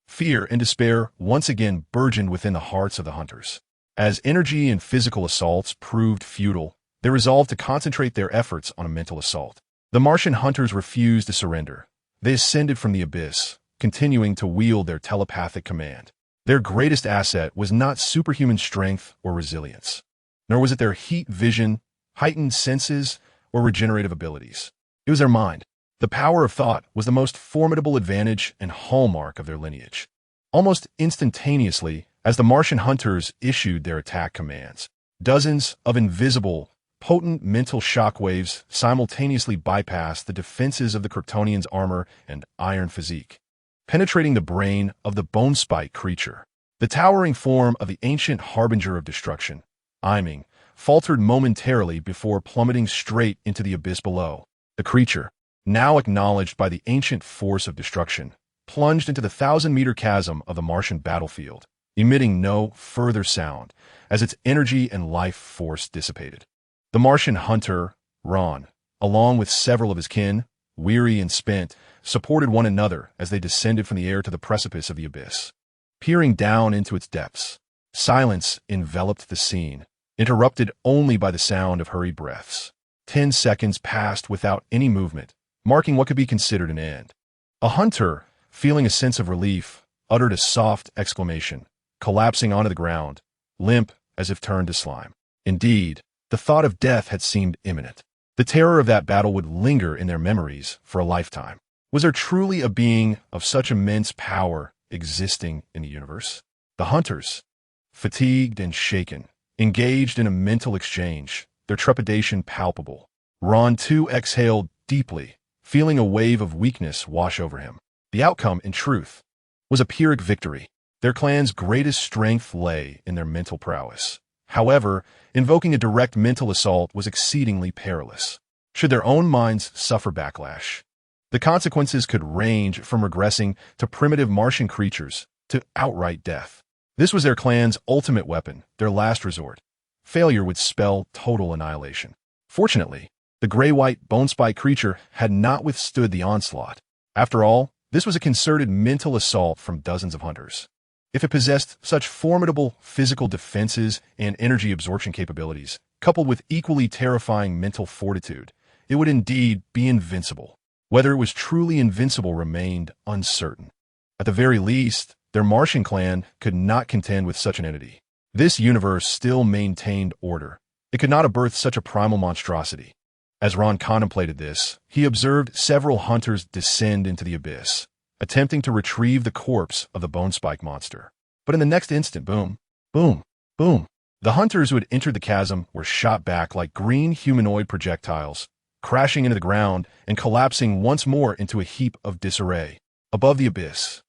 Fear and despair once again burgeoned within the hearts of the hunters. As energy and physical assaults proved futile, they resolved to concentrate their efforts on a mental assault. The Martian hunters refused to surrender. They ascended from the abyss, continuing to wield their telepathic command. Their greatest asset was not superhuman strength or resilience, nor was it their heat vision, heightened senses, or regenerative abilities. It was their mind. The power of thought was the most formidable advantage and hallmark of their lineage. Almost instantaneously, as the Martian hunters issued their attack commands, dozens of invisible, potent mental shockwaves simultaneously bypassed the defenses of the Kryptonians' armor and iron physique, penetrating the brain of the bone-spiked creature. The towering form of the ancient harbinger of destruction, Meng, faltered momentarily before plummeting straight into the abyss below. The creature, now acknowledged by the ancient force of destruction, plunged into the 1,000-meter chasm of the Martian battlefield, emitting no further sound as its energy and life force dissipated. The Martian hunter, Ron, along with several of his kin, weary and spent, supported one another as they descended from the air to the precipice of the abyss. Peering down into its depths, silence enveloped the scene, interrupted only by the sound of hurried breaths. 10 seconds passed without any movement, marking what could be considered an end. A hunter, feeling a sense of relief, uttered a soft exclamation, collapsing onto the ground, limp as if turned to slime. Indeed, the thought of death had seemed imminent. The terror of that battle would linger in their memories for a lifetime. Was there truly a being of such immense power existing in the universe? The hunters, fatigued and shaken, engaged in a mental exchange, their trepidation palpable. Ron too exhaled deeply, feeling a wave of weakness wash over him. The outcome, in truth, was a Pyrrhic victory. Their clan's greatest strength lay in their mental prowess. However, invoking a direct mental assault was exceedingly perilous. Should their own minds suffer backlash, the consequences could range from regressing to primitive Martian creatures to outright death. This was their clan's ultimate weapon, their last resort. Failure would spell total annihilation. Fortunately, the gray-white bone-spiked creature had not withstood the onslaught. After all, this was a concerted mental assault from dozens of hunters. If it possessed such formidable physical defenses and energy absorption capabilities, coupled with equally terrifying mental fortitude, it would indeed be invincible. Whether it was truly invincible remained uncertain. At the very least, their Martian clan could not contend with such an entity. This universe still maintained order. It could not have birthed such a primal monstrosity. As Ron contemplated this, he observed several hunters descend into the abyss, attempting to retrieve the corpse of the bone-spike monster. But in the next instant, boom, boom, boom, the hunters who had entered the chasm were shot back like green humanoid projectiles, crashing into the ground and collapsing once more into a heap of disarray. Above the abyss,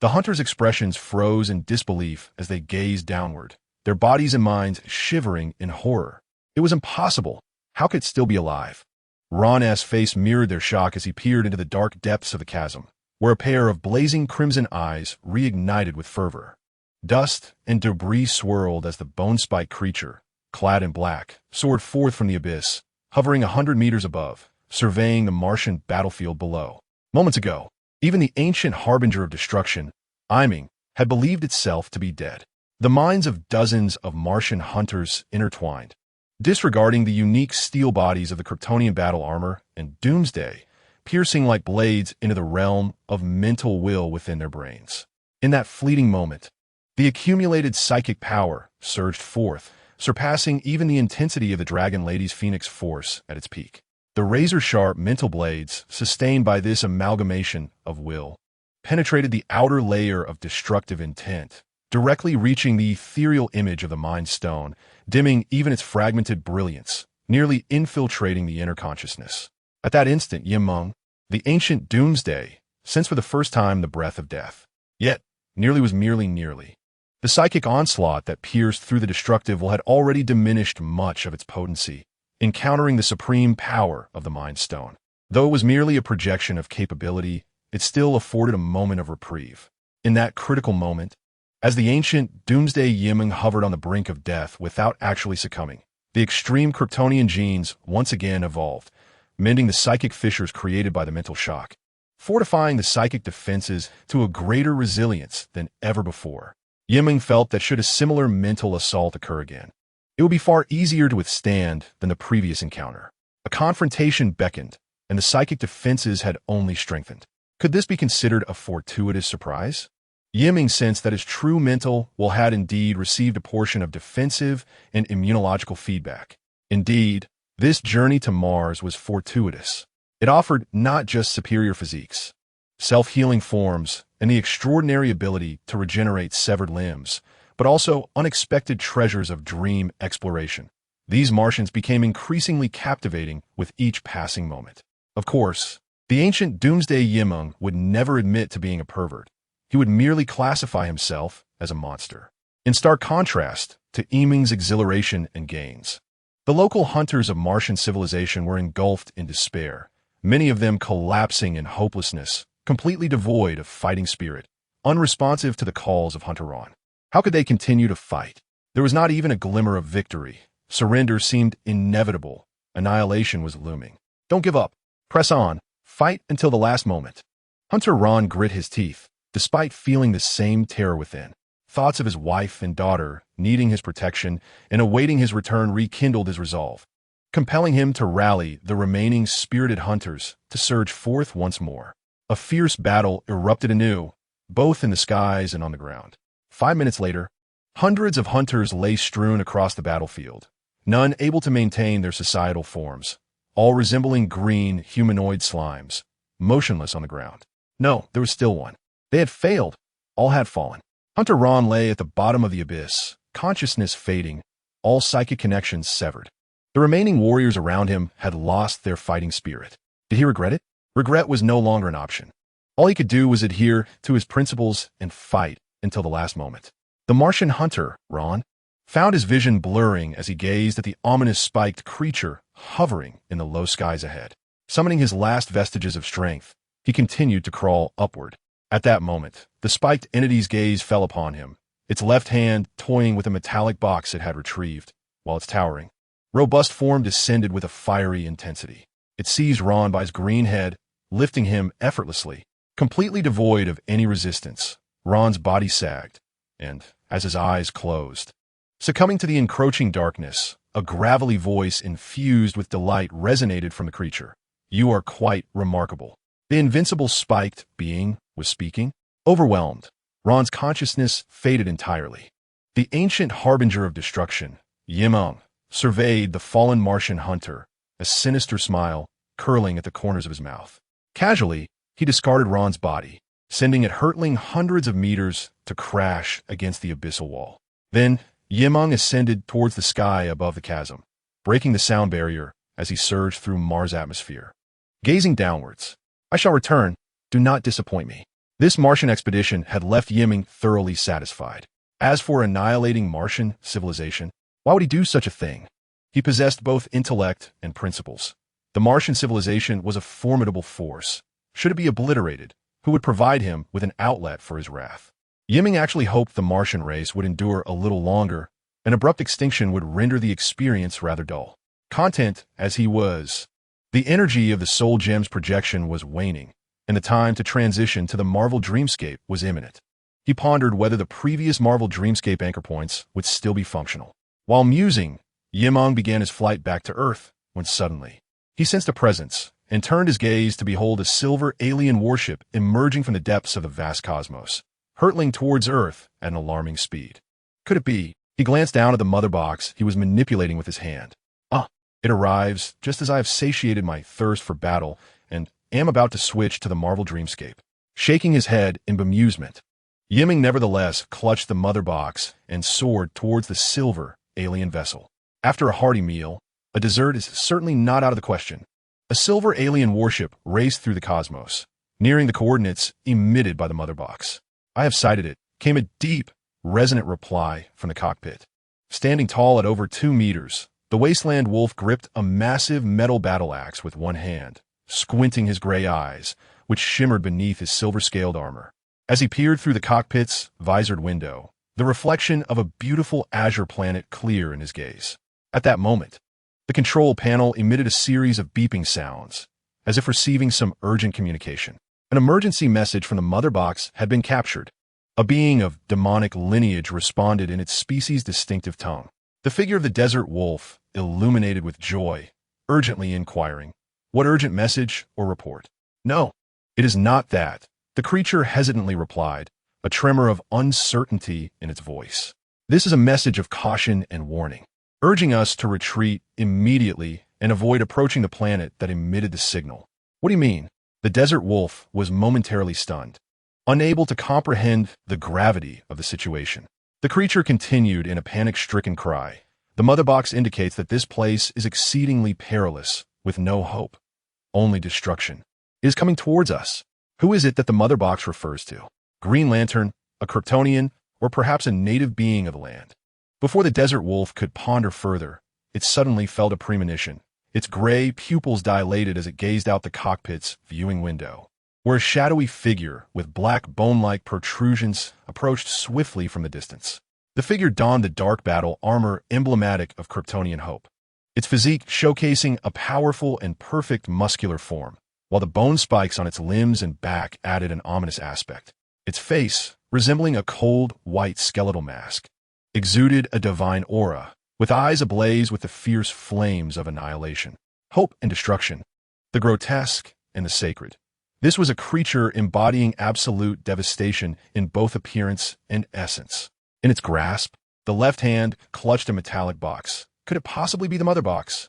the hunters' expressions froze in disbelief as they gazed downward, their bodies and minds shivering in horror. It was impossible. How could it still be alive? Ron's face mirrored their shock as he peered into the dark depths of the chasm, where a pair of blazing crimson eyes reignited with fervor. Dust and debris swirled as the bone-spiked creature, clad in black, soared forth from the abyss, hovering 100 meters above, surveying the Martian battlefield below. Moments ago, even the ancient harbinger of destruction, Meng, had believed itself to be dead. The minds of dozens of Martian hunters intertwined, disregarding the unique steel bodies of the Kryptonian battle armor and Doomsday, piercing like blades into the realm of mental will within their brains. In that fleeting moment, the accumulated psychic power surged forth, surpassing even the intensity of the Dragon Lady's Phoenix Force at its peak. The razor-sharp mental blades, sustained by this amalgamation of will, penetrated the outer layer of destructive intent, directly reaching the ethereal image of the Mind Stone, dimming even its fragmented brilliance, nearly infiltrating the inner consciousness. At that instant, Meng, the ancient Doomsday, sensed for the first time the breath of death. Yet, nearly was merely nearly. The psychic onslaught that pierced through the destructive will had already diminished much of its potency, encountering the supreme power of the Mind Stone. Though it was merely a projection of capability, it still afforded a moment of reprieve. In that critical moment, as the ancient Doomsday Meng hovered on the brink of death without actually succumbing, the extreme Kryptonian genes once again evolved, mending the psychic fissures created by the mental shock, fortifying the psychic defenses to a greater resilience than ever before. Meng felt that should a similar mental assault occur again, it would be far easier to withstand than the previous encounter. A confrontation beckoned, and the psychic defenses had only strengthened. Could this be considered a fortuitous surprise? Meng sensed that his true mental will had indeed received a portion of defensive and immunological feedback. Indeed, this journey to Mars was fortuitous. It offered not just superior physiques, self-healing forms, and the extraordinary ability to regenerate severed limbs, but also unexpected treasures of dream exploration. These Martians became increasingly captivating with each passing moment. Of course, the ancient Doomsday Meng would never admit to being a pervert. He would merely classify himself as a monster. In stark contrast to Meng's exhilaration and gains, the local hunters of Martian civilization were engulfed in despair, many of them collapsing in hopelessness, completely devoid of fighting spirit, unresponsive to the calls of Hunter Ron. How could they continue to fight? There was not even a glimmer of victory. Surrender seemed inevitable. Annihilation was looming. Don't give up. Press on. Fight until the last moment. Hunter Ron grit his teeth, despite feeling the same terror within. Thoughts of his wife and daughter, needing his protection and awaiting his return rekindled his resolve, compelling him to rally the remaining spirited hunters to surge forth once more. A fierce battle erupted anew, both in the skies and on the ground. 5 minutes later, hundreds of hunters lay strewn across the battlefield, none able to maintain their societal forms, all resembling green humanoid slimes, motionless on the ground. No, there was still one. They had failed. All had fallen. Hunter Ron lay at the bottom of the abyss, consciousness fading, all psychic connections severed. The remaining warriors around him had lost their fighting spirit. Did he regret it? Regret was no longer an option. All he could do was adhere to his principles and fight until the last moment. The Martian hunter, Ron, found his vision blurring as he gazed at the ominous spiked creature hovering in the low skies ahead. Summoning his last vestiges of strength, he continued to crawl upward. At that moment, the spiked entity's gaze fell upon him, its left hand toying with a metallic box it had retrieved, while its towering, robust form descended with a fiery intensity. It seized Ron by his green head, lifting him effortlessly. Completely devoid of any resistance, Ron's body sagged, and, as his eyes closed, succumbing to the encroaching darkness, a gravelly voice infused with delight resonated from the creature. You are quite remarkable. The invincible spiked being was speaking. Overwhelmed, Ron's consciousness faded entirely. The ancient harbinger of destruction, Meng, surveyed the fallen Martian hunter, a sinister smile curling at the corners of his mouth. Casually, he discarded Ron's body, sending it hurtling hundreds of meters to crash against the abyssal wall. Then, Meng ascended towards the sky above the chasm, breaking the sound barrier as he surged through Mars' atmosphere. Gazing downwards, I shall return. Do not disappoint me. This Martian expedition had left Meng thoroughly satisfied. As for annihilating Martian civilization, why would he do such a thing? He possessed both intellect and principles. The Martian civilization was a formidable force. Should it be obliterated, who would provide him with an outlet for his wrath? Meng actually hoped the Martian race would endure a little longer. An abrupt extinction would render the experience rather dull. content as he was. The energy of the Soul Gem's projection was waning, and the time to transition to the Marvel Dreamscape was imminent. He pondered whether the previous Marvel Dreamscape anchor points would still be functional. While musing, Meng began his flight back to Earth when suddenly he sensed a presence and turned his gaze to behold a silver alien warship emerging from the depths of the vast cosmos, hurtling towards Earth at an alarming speed. Could it be? He glanced down at the mother box he was manipulating with his hand. It arrives just as I have satiated my thirst for battle and am about to switch to the Marvel Dreamscape. Shaking his head in bemusement, Meng nevertheless clutched the mother box and soared towards the silver alien vessel. After a hearty meal, a dessert is certainly not out of the question. A silver alien warship raced through the cosmos, nearing the coordinates emitted by the mother box. "I have sighted it," came a deep, resonant reply from the cockpit. Standing tall at over 2 meters, the Wasteland Wolf gripped a massive metal battle axe with one hand, squinting his gray eyes, which shimmered beneath his silver-scaled armor. As he peered through the cockpit's visored window, the reflection of a beautiful azure planet clear in his gaze. At that moment, the control panel emitted a series of beeping sounds, as if receiving some urgent communication. An emergency message from the mother box had been captured. A being of demonic lineage responded in its species' distinctive tongue. The figure of the desert wolf illuminated with joy, urgently inquiring, "What urgent message or report?" "No, it is not that," the creature hesitantly replied, a tremor of uncertainty in its voice. "This is a message of caution and warning, urging us to retreat immediately and avoid approaching the planet that emitted the signal." "What do you mean?" The desert wolf was momentarily stunned, unable to comprehend the gravity of the situation. The creature continued in a panic-stricken cry. "The mother box indicates that this place is exceedingly perilous, with no hope, only destruction. It is coming towards us." Who is it that the mother box refers to? Green Lantern, a Kryptonian, or perhaps a native being of the land? Before the desert wolf could ponder further, it suddenly felt a premonition. Its gray pupils dilated as it gazed out the cockpit's viewing window, where a shadowy figure with black bone-like protrusions approached swiftly from the distance. The figure donned the dark battle armor emblematic of Kryptonian hope, its physique showcasing a powerful and perfect muscular form, while the bone spikes on its limbs and back added an ominous aspect. Its face, resembling a cold, white skeletal mask, exuded a divine aura, with eyes ablaze with the fierce flames of annihilation, hope and destruction, the grotesque and the sacred. This was a creature embodying absolute devastation in both appearance and essence. In its grasp, the left hand clutched a metallic box. Could it possibly be the mother box?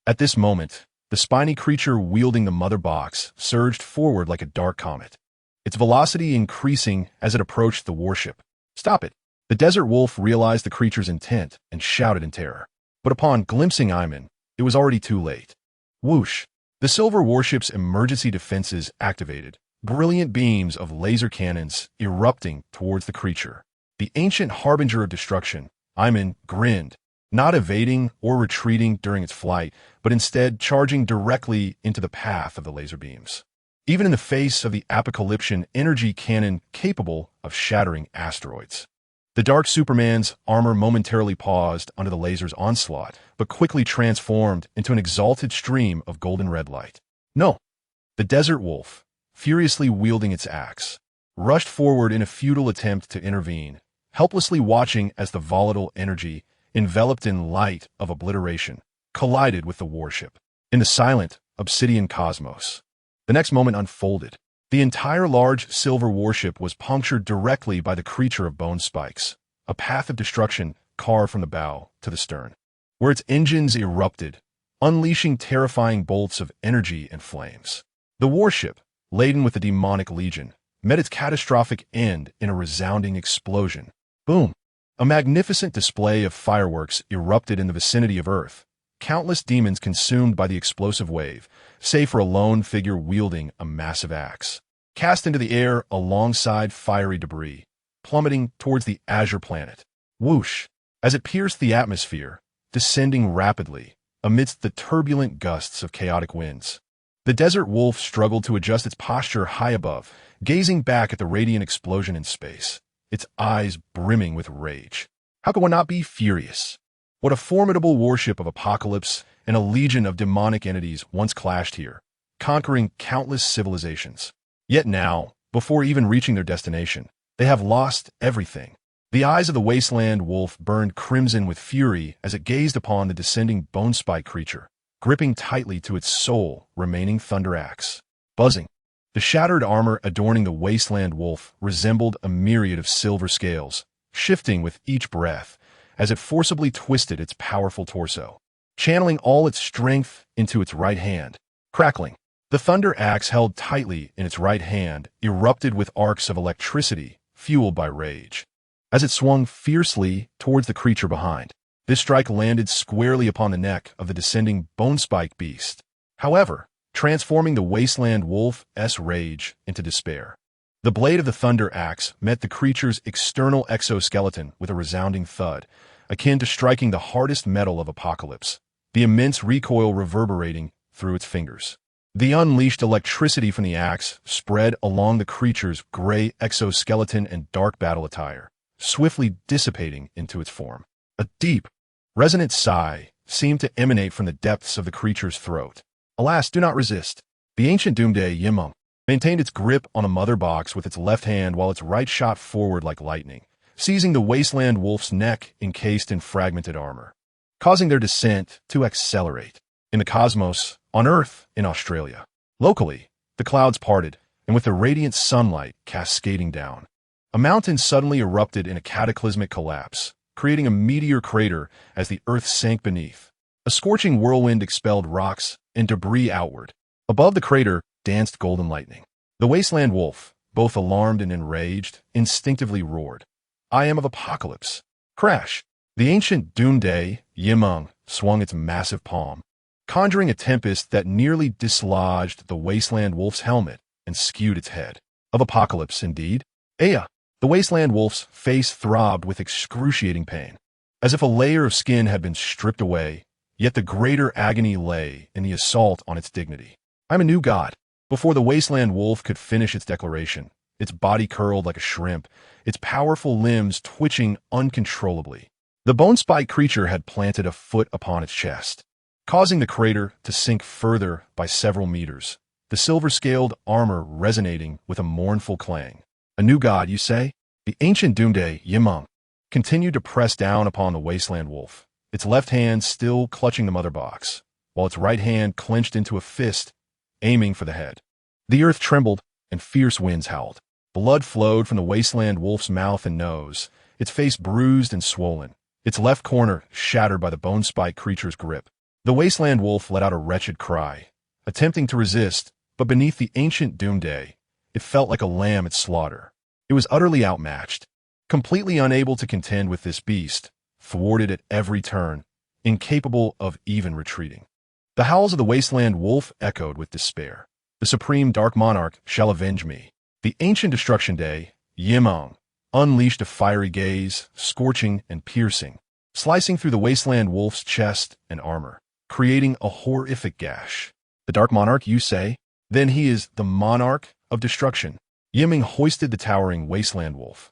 At this moment, the spiny creature wielding the mother box surged forward like a dark comet, its velocity increasing as it approached the warship. "Stop it!" The desert wolf realized the creature's intent and shouted in terror. But upon glimpsing Iman, it was already too late. Whoosh! The silver warship's emergency defenses activated, brilliant beams of laser cannons erupting towards the creature. The ancient harbinger of destruction, Iman, grinned, not evading or retreating during its flight, but instead charging directly into the path of the laser beams. Even in the face of the apocalyptic energy cannon capable of shattering asteroids. The Dark Superman's armor momentarily paused under the laser's onslaught, but quickly transformed into an exalted stream of golden red light. "No!" The desert wolf, furiously wielding its axe, rushed forward in a futile attempt to intervene, helplessly watching as the volatile energy, enveloped in light of obliteration, collided with the warship. In the silent, obsidian cosmos, the next moment unfolded. The entire large silver warship was punctured directly by the creature of bone spikes, a path of destruction carved from the bow to the stern, where its engines erupted, unleashing terrifying bolts of energy and flames. The warship, laden with the demonic legion, met its catastrophic end in a resounding explosion. Boom! A magnificent display of fireworks erupted in the vicinity of Earth, countless demons consumed by the explosive wave, save for a lone figure wielding a massive axe, cast into the air alongside fiery debris, plummeting towards the azure planet. Whoosh! As it pierced the atmosphere, descending rapidly amidst the turbulent gusts of chaotic winds. The desert wolf struggled to adjust its posture high above, gazing back at the radiant explosion in space, its eyes brimming with rage. How could one not be furious? What a formidable warship of apocalypse and a legion of demonic entities once clashed here, conquering countless civilizations. Yet now, before even reaching their destination, they have lost everything. The eyes of the wasteland wolf burned crimson with fury as it gazed upon the descending bone-spike creature, gripping tightly to its sole remaining thunder axe. Buzzing. The shattered armor adorning the wasteland wolf resembled a myriad of silver scales, shifting with each breath as it forcibly twisted its powerful torso, channeling all its strength into its right hand. Crackling. The thunder axe held tightly in its right hand erupted with arcs of electricity fueled by rage. As it swung fiercely towards the creature behind, this strike landed squarely upon the neck of the descending bone-spike beast, however, transforming the wasteland wolf's rage into despair. The blade of the thunder axe met the creature's external exoskeleton with a resounding thud, akin to striking the hardest metal of apocalypse, the immense recoil reverberating through its fingers. The unleashed electricity from the axe spread along the creature's gray exoskeleton and dark battle attire, swiftly dissipating into its form. A deep, resonant sigh seemed to emanate from the depths of the creature's throat. Alas, do not resist. The ancient Doomsday Meng maintained its grip on a mother box with its left hand while its right shot forward like lightning, seizing the wasteland wolf's neck encased in fragmented armor, causing their descent to accelerate. In the cosmos, on Earth, in Australia, locally, the clouds parted, and with the radiant sunlight cascading down, a mountain suddenly erupted in a cataclysmic collapse, creating a meteor crater as the Earth sank beneath. A scorching whirlwind expelled rocks and debris outward. Above the crater danced golden lightning. The wasteland wolf, both alarmed and enraged, instinctively roared, "I am of apocalypse." Crash! The ancient Doomsday Meng swung its massive palm, conjuring a tempest that nearly dislodged the wasteland wolf's helmet and skewed its head. Of apocalypse, indeed. Aya! The wasteland wolf's face throbbed with excruciating pain, as if a layer of skin had been stripped away, yet the greater agony lay in the assault on its dignity. "I'm a new god." Before the wasteland wolf could finish its declaration, its body curled like a shrimp, its powerful limbs twitching uncontrollably. The bone-spike creature had planted a foot upon its chest, causing the crater to sink further by several meters, the silver-scaled armor resonating with a mournful clang. "A new god, you say?" The ancient Doomsday Meng continued to press down upon the wasteland wolf, its left hand still clutching the mother box, while its right hand clenched into a fist, aiming for the head. The earth trembled, and fierce winds howled. Blood flowed from the wasteland wolf's mouth and nose, its face bruised and swollen, its left corner shattered by the bone-spike creature's grip. The wasteland wolf let out a wretched cry, attempting to resist, but beneath the ancient Doomsday, it felt like a lamb at slaughter. It was utterly outmatched, completely unable to contend with this beast, thwarted at every turn, incapable of even retreating. The howls of the wasteland wolf echoed with despair. "The supreme dark monarch shall avenge me." The ancient destruction day, Meng, unleashed a fiery gaze, scorching and piercing, slicing through the wasteland wolf's chest and armor, creating a horrific gash. "The dark monarch, you say? Then he is the monarch of destruction." Meng hoisted the towering wasteland wolf,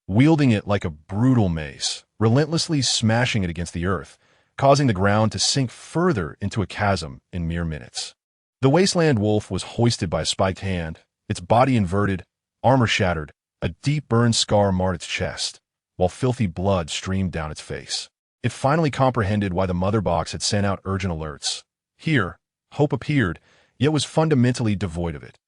wielding it like a brutal mace, relentlessly smashing it against the earth, causing the ground to sink further into a chasm in mere minutes. The wasteland wolf was hoisted by a spiked hand, its body inverted, armor shattered, a deep burn scar marred its chest, while filthy blood streamed down its face. It finally comprehended why the mother box had sent out urgent alerts. Here, hope appeared, yet was fundamentally devoid of it,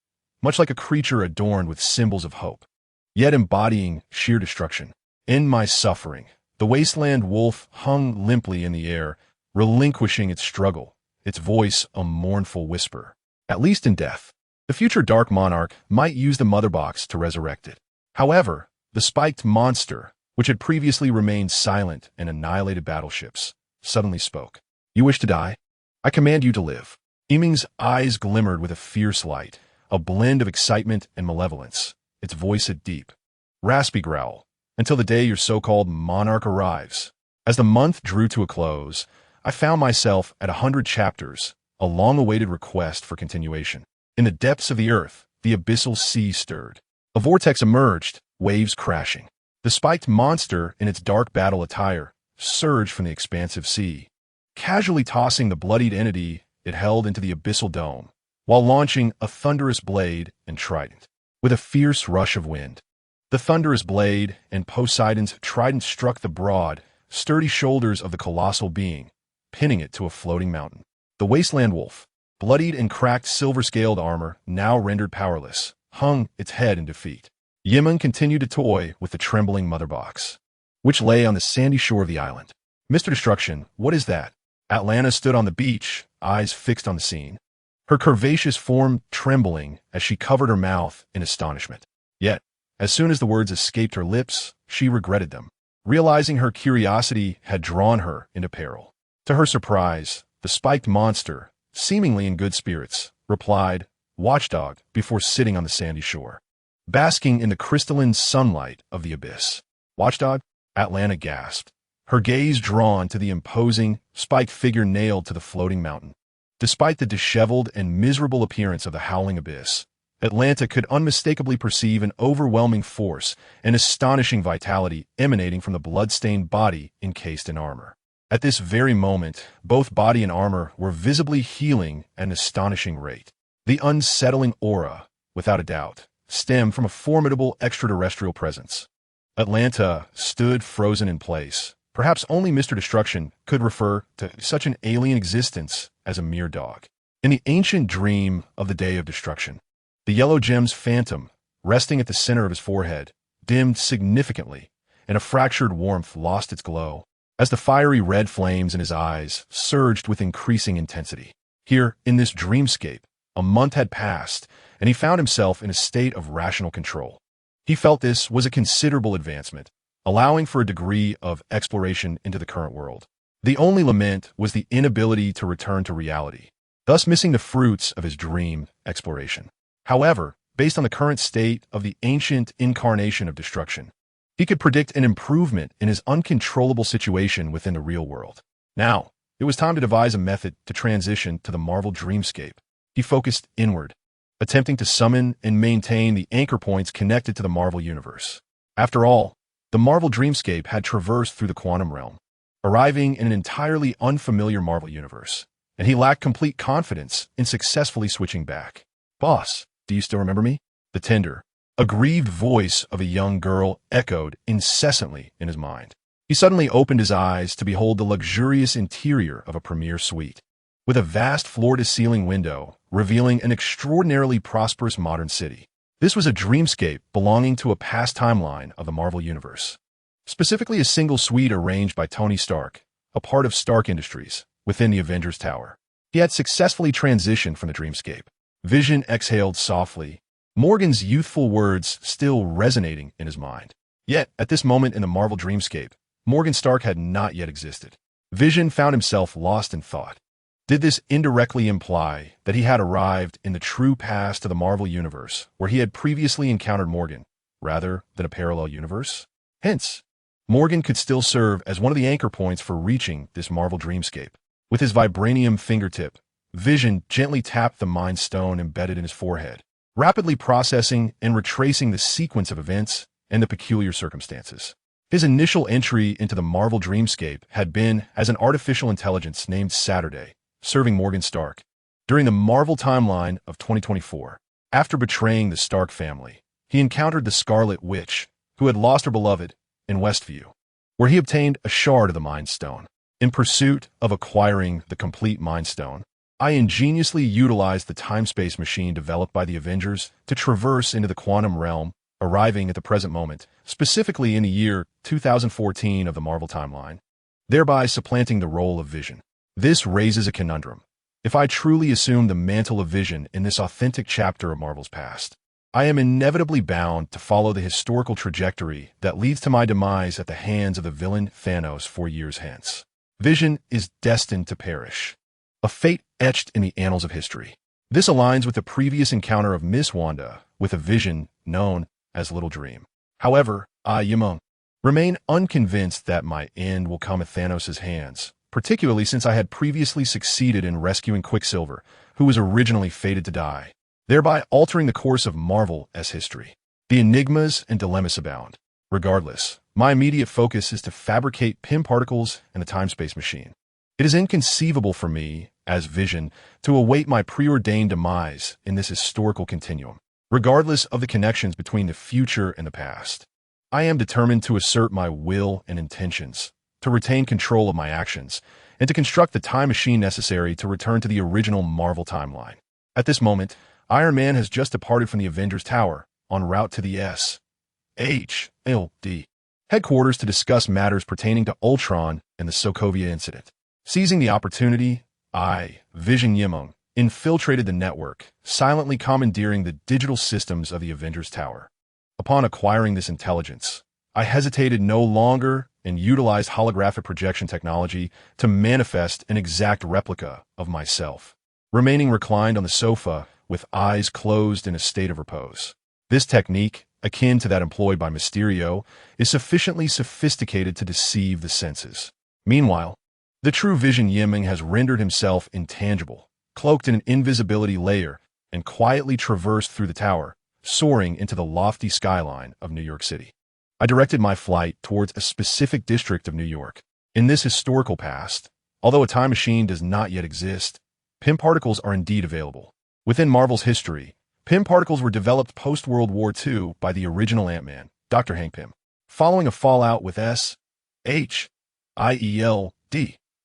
much like a creature adorned with symbols of hope, yet embodying sheer destruction. "In my suffering," the wasteland wolf hung limply in the air, relinquishing its struggle, its voice a mournful whisper. At least in death, the future dark monarch might use the mother box to resurrect it. However, the spiked monster, which had previously remained silent and annihilated battleships, suddenly spoke. "You wish to die? I command you to live." Meng's eyes glimmered with a fierce light, a blend of excitement and malevolence, its voice a deep, raspy growl, "until the day your so-called monarch arrives." As the month drew to a close, I found myself at 100 chapters, a long-awaited request for continuation. In the depths of the earth, the abyssal sea stirred. A vortex emerged, waves crashing. The spiked monster, in its dark battle attire, surged from the expansive sea, casually tossing the bloodied entity it held into the abyssal dome, while launching a thunderous blade and trident. With a fierce rush of wind, the thunderous blade and Poseidon's trident struck the broad, sturdy shoulders of the colossal being, pinning it to a floating mountain. The wasteland wolf, bloodied and cracked silver-scaled armor, now rendered powerless, hung its head in defeat. Meng continued to toy with the trembling mother box, which lay on the sandy shore of the island. Mr. Destruction, what is that? Atlanta stood on the beach, eyes fixed on the scene, her curvaceous form trembling as she covered her mouth in astonishment. Yet, as soon as the words escaped her lips, she regretted them, realizing her curiosity had drawn her into peril. To her surprise, the spiked monster, seemingly in good spirits, replied, "Watchdog," before sitting on the sandy shore, basking in the crystalline sunlight of the abyss. "Watchdog?" Atlanta gasped, her gaze drawn to the imposing, spiked figure nailed to the floating mountain. Despite the disheveled and miserable appearance of the howling abyss, Atlanta could unmistakably perceive an overwhelming force and astonishing vitality emanating from the blood-stained body encased in armor. At this very moment, both body and armor were visibly healing at an astonishing rate. The unsettling aura, without a doubt, stemmed from a formidable extraterrestrial presence. Atlanta stood frozen in place. Perhaps only Mr. Destruction could refer to such an alien existence as a mere dog. In the ancient dream of the Day of Destruction, the yellow gem's phantom, resting at the center of his forehead, dimmed significantly, and a fractured warmth lost its glow, as the fiery red flames in his eyes surged with increasing intensity. Here, in this dreamscape, a month had passed, and he found himself in a state of rational control. He felt this was a considerable advancement, allowing for a degree of exploration into the current world. The only lament was the inability to return to reality, thus missing the fruits of his dream exploration. However, based on the current state of the ancient incarnation of destruction, he could predict an improvement in his uncontrollable situation within the real world. Now, it was time to devise a method to transition to the Marvel dreamscape. He focused inward, attempting to summon and maintain the anchor points connected to the Marvel universe. After all, the Marvel dreamscape had traversed through the quantum realm, arriving in an entirely unfamiliar Marvel universe, and he lacked complete confidence in successfully switching back. "Boss, do you still remember me?" The tender, aggrieved voice of a young girl echoed incessantly in his mind. He suddenly opened his eyes to behold the luxurious interior of a premier suite, with a vast floor-to-ceiling window revealing an extraordinarily prosperous modern city. This was a dreamscape belonging to a past timeline of the Marvel Universe, specifically a single suite arranged by Tony Stark, a part of Stark Industries, within the Avengers Tower. He had successfully transitioned from the dreamscape. Vision exhaled softly, Morgan's youthful words still resonating in his mind. Yet, at this moment in the Marvel dreamscape, Morgan Stark had not yet existed. Vision found himself lost in thought. Did this indirectly imply that he had arrived in the true past of the Marvel Universe, where he had previously encountered Morgan, rather than a parallel universe? Hence, Morgan could still serve as one of the anchor points for reaching this Marvel dreamscape. With his vibranium fingertip, Vision gently tapped the Mind Stone embedded in his forehead, rapidly processing and retracing the sequence of events and the peculiar circumstances. His initial entry into the Marvel dreamscape had been as an artificial intelligence named Saturday, serving Morgan Stark. During the Marvel timeline of 2024, after betraying the Stark family, he encountered the Scarlet Witch, who had lost her beloved, in Westview, where he obtained a shard of the Mind Stone. In pursuit of acquiring the complete Mind Stone, I ingeniously utilized the time-space machine developed by the Avengers to traverse into the quantum realm, arriving at the present moment, specifically in the year 2014 of the Marvel timeline, thereby supplanting the role of Vision. This raises a conundrum. If I truly assume the mantle of Vision in this authentic chapter of Marvel's past, I am inevitably bound to follow the historical trajectory that leads to my demise at the hands of the villain Thanos 4 years hence. Vision is destined to perish, a fate etched in the annals of history. This aligns with the previous encounter of Miss Wanda with a Vision known as Little Dream. However, I, Meng, remain unconvinced that my end will come at Thanos' hands, particularly since I had previously succeeded in rescuing Quicksilver, who was originally fated to die, thereby altering the course of Marvel's history. The enigmas and dilemmas abound. Regardless, my immediate focus is to fabricate Pym particles and the time-space machine. It is inconceivable for me, as Vision, to await my preordained demise in this historical continuum, regardless of the connections between the future and the past. I am determined to assert my will and intentions, to retain control of my actions, and to construct the time machine necessary to return to the original Marvel timeline. At this moment, Iron Man has just departed from the Avengers Tower, en route to the S.H.L.D. headquarters to discuss matters pertaining to Ultron and the Sokovia incident. Seizing the opportunity, I, Vision Yimeng, infiltrated the network, silently commandeering the digital systems of the Avengers Tower. Upon acquiring this intelligence, I hesitated no longer and utilized holographic projection technology to manifest an exact replica of myself, remaining reclined on the sofa with eyes closed in a state of repose. This technique, akin to that employed by Mysterio, is sufficiently sophisticated to deceive the senses. Meanwhile, the true Vision Yimeng has rendered himself intangible, cloaked in an invisibility layer, and quietly traversed through the tower, soaring into the lofty skyline of New York City. I directed my flight towards a specific district of New York. In this historical past, although a time machine does not yet exist, Pym particles are indeed available. Within Marvel's history, Pym particles were developed post-World War II by the original Ant-Man, Dr. Hank Pym. Following a fallout with S.H.I.E.L.D.,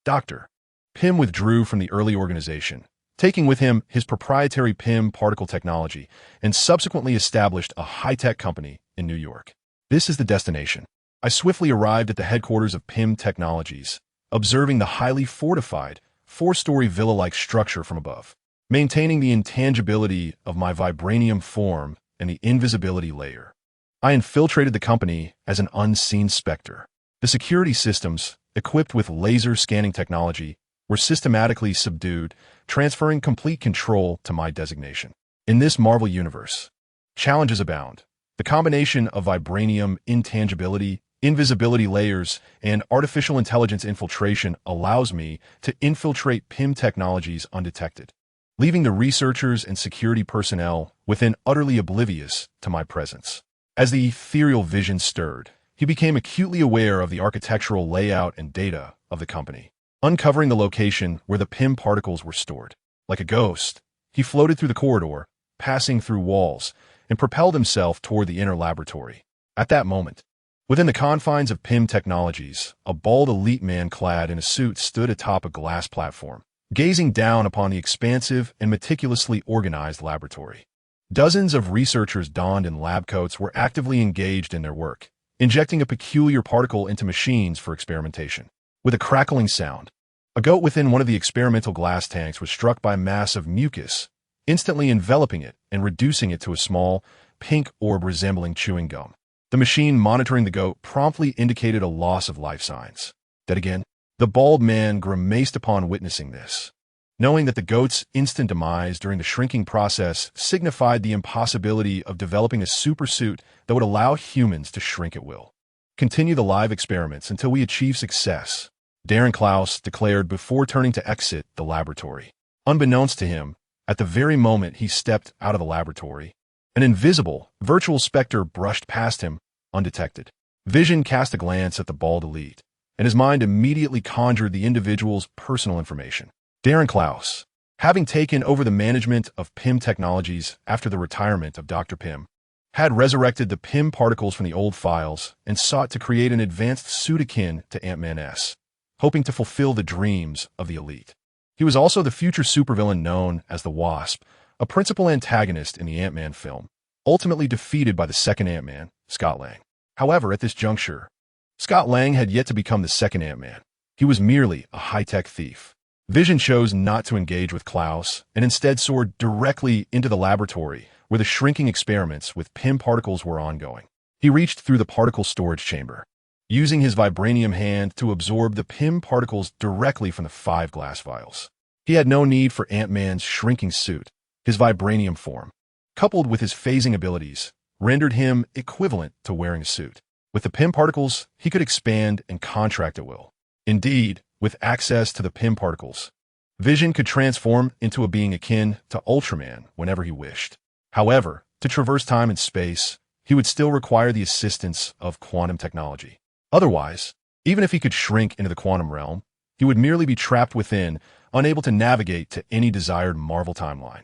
Dr. Pym withdrew from the early organization, taking with him his proprietary Pym particle technology, and subsequently established a high-tech company in New York. This is the destination. I swiftly arrived at the headquarters of Pym Technologies, observing the highly fortified, four-story villa-like structure from above. Maintaining the intangibility of my vibranium form and the invisibility layer, I infiltrated the company as an unseen specter. The security systems, equipped with laser scanning technology, were systematically subdued, transferring complete control to my designation. In this Marvel universe, challenges abound. The combination of vibranium intangibility, invisibility layers, and artificial intelligence infiltration allows me to infiltrate Pym Technologies undetected, leaving the researchers and security personnel within utterly oblivious to my presence. As the ethereal vision stirred, he became acutely aware of the architectural layout and data of the company, uncovering the location where the Pym particles were stored. Like a ghost, he floated through the corridor, passing through walls, and propelled himself toward the inner laboratory. At that moment, within the confines of Pym Technologies, a bald elite man clad in a suit stood atop a glass platform, gazing down upon the expansive and meticulously organized laboratory. Dozens of researchers donned in lab coats were actively engaged in their work, injecting a peculiar particle into machines for experimentation. With a crackling sound, a goat within one of the experimental glass tanks was struck by a mass of mucus, instantly enveloping it and reducing it to a small, pink orb resembling chewing gum. The machine monitoring the goat promptly indicated a loss of life signs. Dead again, the bald man grimaced upon witnessing this, knowing that the goat's instant demise during the shrinking process signified the impossibility of developing a supersuit that would allow humans to shrink at will. Continue the live experiments until we achieve success, Darren Klaus declared before turning to exit the laboratory. Unbeknownst to him, at the very moment he stepped out of the laboratory, an invisible, virtual specter brushed past him, undetected. Vision cast a glance at the bald elite, and his mind immediately conjured the individual's personal information. Darren Klaus, having taken over the management of Pym Technologies after the retirement of Dr. Pym, had resurrected the Pym particles from the old files and sought to create an advanced suit akin to Ant-Man-S, hoping to fulfill the dreams of the elite. He was also the future supervillain known as the Wasp, a principal antagonist in the Ant-Man film, ultimately defeated by the second Ant-Man, Scott Lang. However, at this juncture, Scott Lang had yet to become the second Ant-Man. He was merely a high-tech thief. Vision chose not to engage with Klaus and instead soared directly into the laboratory where the shrinking experiments with Pym particles were ongoing. He reached through the particle storage chamber, using his vibranium hand to absorb the Pym particles directly from the 5 glass vials. He had no need for Ant-Man's shrinking suit. His vibranium form, coupled with his phasing abilities, rendered him equivalent to wearing a suit. With the Pym particles, he could expand and contract at will. Indeed, with access to the Pym particles, Vision could transform into a being akin to Ultraman whenever he wished. However, to traverse time and space, he would still require the assistance of quantum technology. Otherwise, even if he could shrink into the quantum realm, He would merely be trapped within, unable to navigate to any desired Marvel timeline.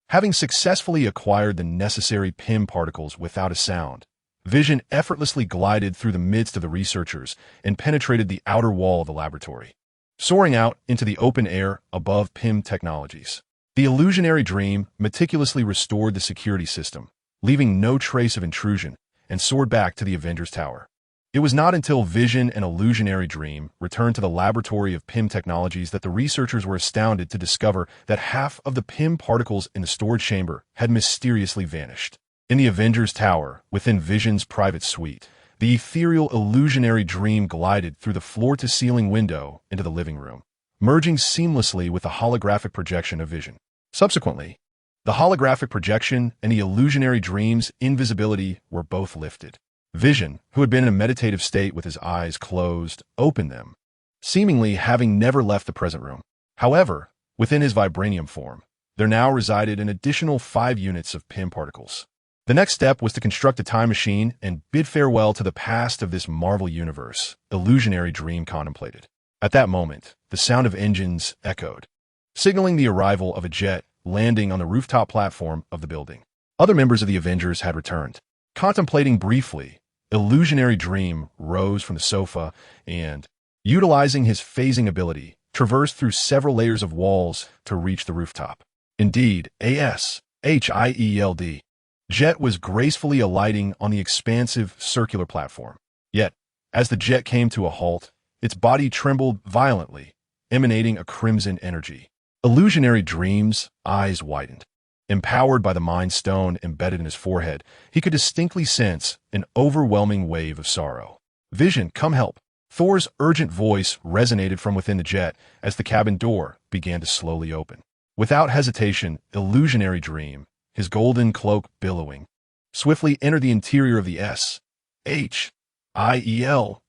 Having successfully acquired the necessary PIM particles without a sound, Vision effortlessly glided through the midst of the researchers and penetrated the outer wall of the laboratory, soaring out into the open air above PIM technologies. The illusionary dream meticulously restored the security system, leaving no trace of intrusion, and soared back to the Avengers Tower. It was not until Vision and Illusionary Dream returned to the laboratory of PIM technologies that the researchers were astounded to discover that half of the PIM particles in the storage chamber had mysteriously vanished. In the Avengers Tower, within Vision's private suite, the ethereal Illusionary Dream glided through the floor-to-ceiling window into the living room, merging seamlessly with the holographic projection of Vision. Subsequently, the holographic projection and the Illusionary Dream's invisibility were both lifted. Vision, who had been in a meditative state with his eyes closed, opened them, seemingly having never left the present room. However, within his vibranium form, there now resided an additional 5 units of PIM particles. The next step was to construct a time machine and bid farewell to the past of this Marvel universe, Illusionary Dream contemplated. At that moment, the sound of engines echoed, signaling the arrival of a jet landing on the rooftop platform of the building. Other members of the Avengers had returned. Contemplating briefly, Illusionary Dream rose from the sofa and, utilizing his phasing ability, traversed through several layers of walls to reach the rooftop. Indeed, ASHIELD. Jet was gracefully alighting on the expansive circular platform. Yet, as the jet came to a halt, its body trembled violently, emanating a crimson energy. Illusionary Dream's eyes widened. Empowered by the Mind Stone embedded in his forehead, he could distinctly sense an overwhelming wave of sorrow. Vision, come help! Thor's urgent voice resonated from within the jet as the cabin door began to slowly open. Without hesitation, Illusionary Dream, his golden cloak billowing, swiftly entered the interior of the SHIELD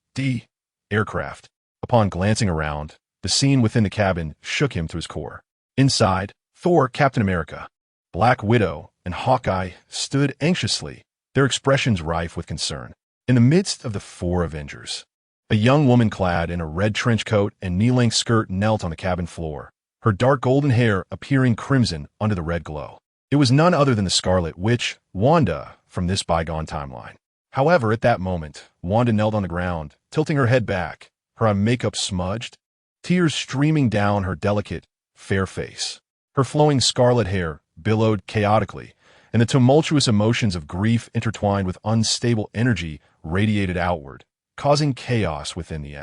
aircraft. Upon glancing around, the scene within the cabin shook him to his core. Inside, Thor, Captain America, Black Widow, and Hawkeye stood anxiously, their expressions rife with concern. In the midst of the 4 Avengers, a young woman clad in a red trench coat and knee-length skirt knelt on the cabin floor, her dark golden hair appearing crimson under the red glow. It was none other than the Scarlet Witch, Wanda, from this bygone timeline. However, at that moment, Wanda knelt on the ground, tilting her head back, her makeup smudged, tears streaming down her delicate, fair face. Her flowing scarlet hair billowed chaotically, and the tumultuous emotions of grief intertwined with unstable energy radiated outward, causing chaos within the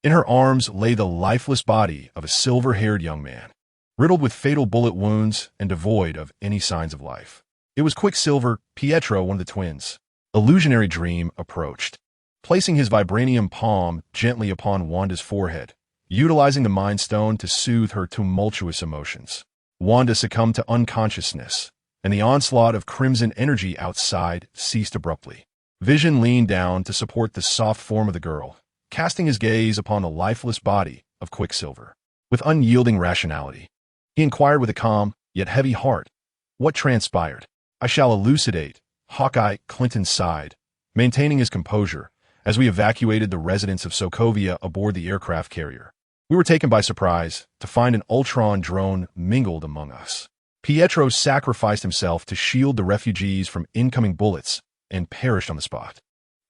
In her arms lay the lifeless body of a silver-haired young man, riddled with fatal bullet wounds and devoid of any signs of life. It was Quicksilver, Pietro, one of the twins. Illusionary Dream approached, placing his vibranium palm gently upon Wanda's forehead, utilizing the Mind Stone to soothe her tumultuous emotions. Wanda succumbed to unconsciousness, and the onslaught of crimson energy outside ceased abruptly. Vision leaned down to support the soft form of the girl, casting his gaze upon the lifeless body of Quicksilver. With unyielding rationality, he inquired with a calm, yet heavy heart, "What transpired?" "I shall elucidate," Hawkeye Clinton sighed, maintaining his composure as we evacuated the residents of Sokovia aboard the aircraft carrier. We were taken by surprise to find an Ultron drone mingled among us. Pietro sacrificed himself to shield the refugees from incoming bullets and perished on the spot.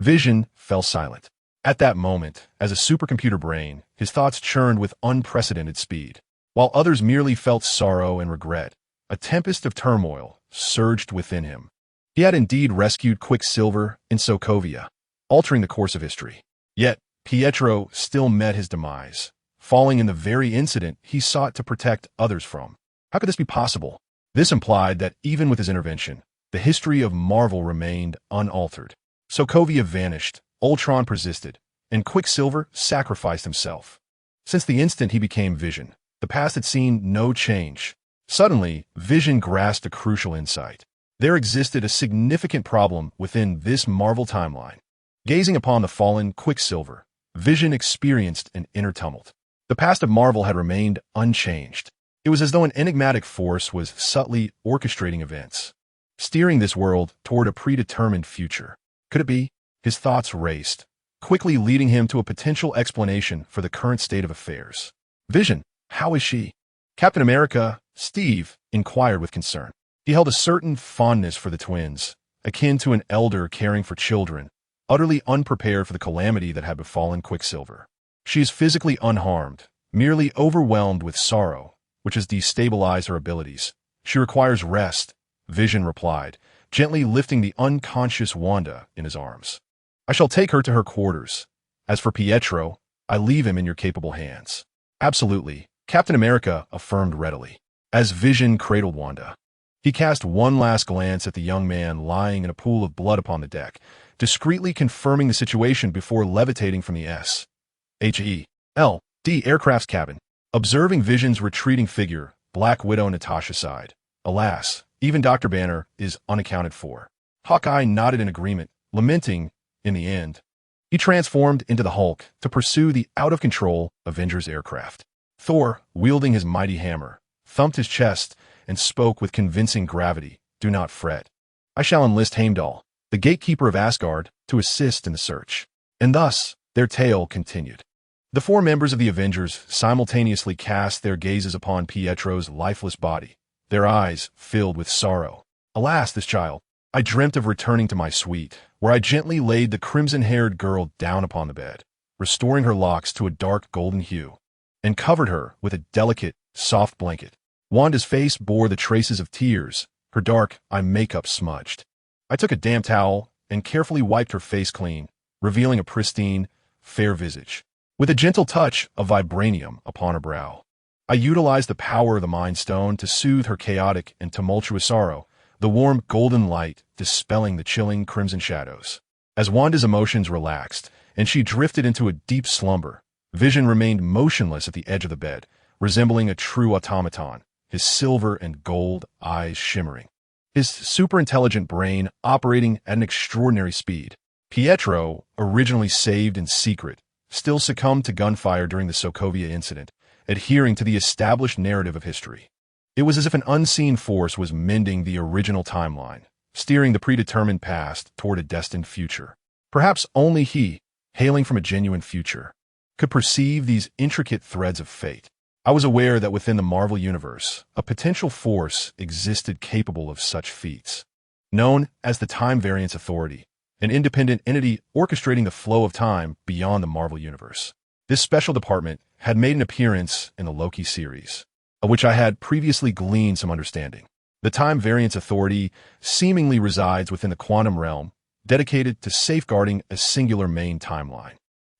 Vision fell silent. At that moment, as a supercomputer brain, his thoughts churned with unprecedented speed. While others merely felt sorrow and regret, a tempest of turmoil surged within him. He had indeed rescued Quicksilver in Sokovia, altering the course of history. Yet, Pietro still met his demise, falling in the very incident he sought to protect others from. How could this be possible? This implied that even with his intervention, the history of Marvel remained unaltered. Sokovia vanished, Ultron persisted, and Quicksilver sacrificed himself. Since the instant he became Vision, the past had seen no change. Suddenly, Vision grasped a crucial insight. There existed a significant problem within this Marvel timeline. Gazing upon the fallen Quicksilver, Vision experienced an inner tumult. The past of Marvel had remained unchanged. It was as though an enigmatic force was subtly orchestrating events, steering this world toward a predetermined future. Could it be? His thoughts raced, quickly leading him to a potential explanation for the current state of affairs. Vision, how is she? Captain America, Steve, inquired with concern. He held a certain fondness for the twins, akin to an elder caring for children, utterly unprepared for the calamity that had befallen Quicksilver. She is physically unharmed, merely overwhelmed with sorrow, which has destabilized her abilities. She requires rest, Vision replied, gently lifting the unconscious Wanda in his arms. I shall take her to her quarters. As for Pietro, I leave him in your capable hands. Absolutely, Captain America affirmed readily. As Vision cradled Wanda, he cast one last glance at the young man lying in a pool of blood upon the deck, discreetly confirming the situation before levitating from the S.H.E.L.D. aircraft's cabin. Observing Vision's retreating figure, Black Widow Natasha sighed. Alas, even Dr. Banner is unaccounted for. Hawkeye nodded in agreement, lamenting, in the end, he transformed into the Hulk to pursue the out-of-control Avengers aircraft. Thor, wielding his mighty hammer, thumped his chest and spoke with convincing gravity. Do not fret. I shall enlist Heimdall, the gatekeeper of Asgard, to assist in the search. And thus, their tale continued. The four members of the Avengers simultaneously cast their gazes upon Pietro's lifeless body, their eyes filled with sorrow. Alas, this child! I dreamt of returning to my suite, where I gently laid the crimson-haired girl down upon the bed, restoring her locks to a dark golden hue, and covered her with a delicate, soft blanket. Wanda's face bore the traces of tears, her dark eye makeup smudged. I took a damp towel and carefully wiped her face clean, revealing a pristine, fair visage, with a gentle touch of vibranium upon her brow. I utilized the power of the Mind Stone to soothe her chaotic and tumultuous sorrow, the warm golden light dispelling the chilling crimson shadows. As Wanda's emotions relaxed and she drifted into a deep slumber, Vision remained motionless at the edge of the bed, resembling a true automaton, his silver and gold eyes shimmering, his superintelligent brain operating at an extraordinary speed. Pietro, originally saved in secret, still succumbed to gunfire during the Sokovia incident, adhering to the established narrative of history. It was as if an unseen force was mending the original timeline, steering the predetermined past toward a destined future. Perhaps only he, hailing from a genuine future, could perceive these intricate threads of fate. I was aware that within the Marvel Universe, a potential force existed capable of such feats. Known as the Time Variance Authority, an independent entity orchestrating the flow of time beyond the Marvel Universe. This special department had made an appearance in the Loki series, of which I had previously gleaned some understanding. The Time Variance Authority seemingly resides within the quantum realm, dedicated to safeguarding a singular main timeline.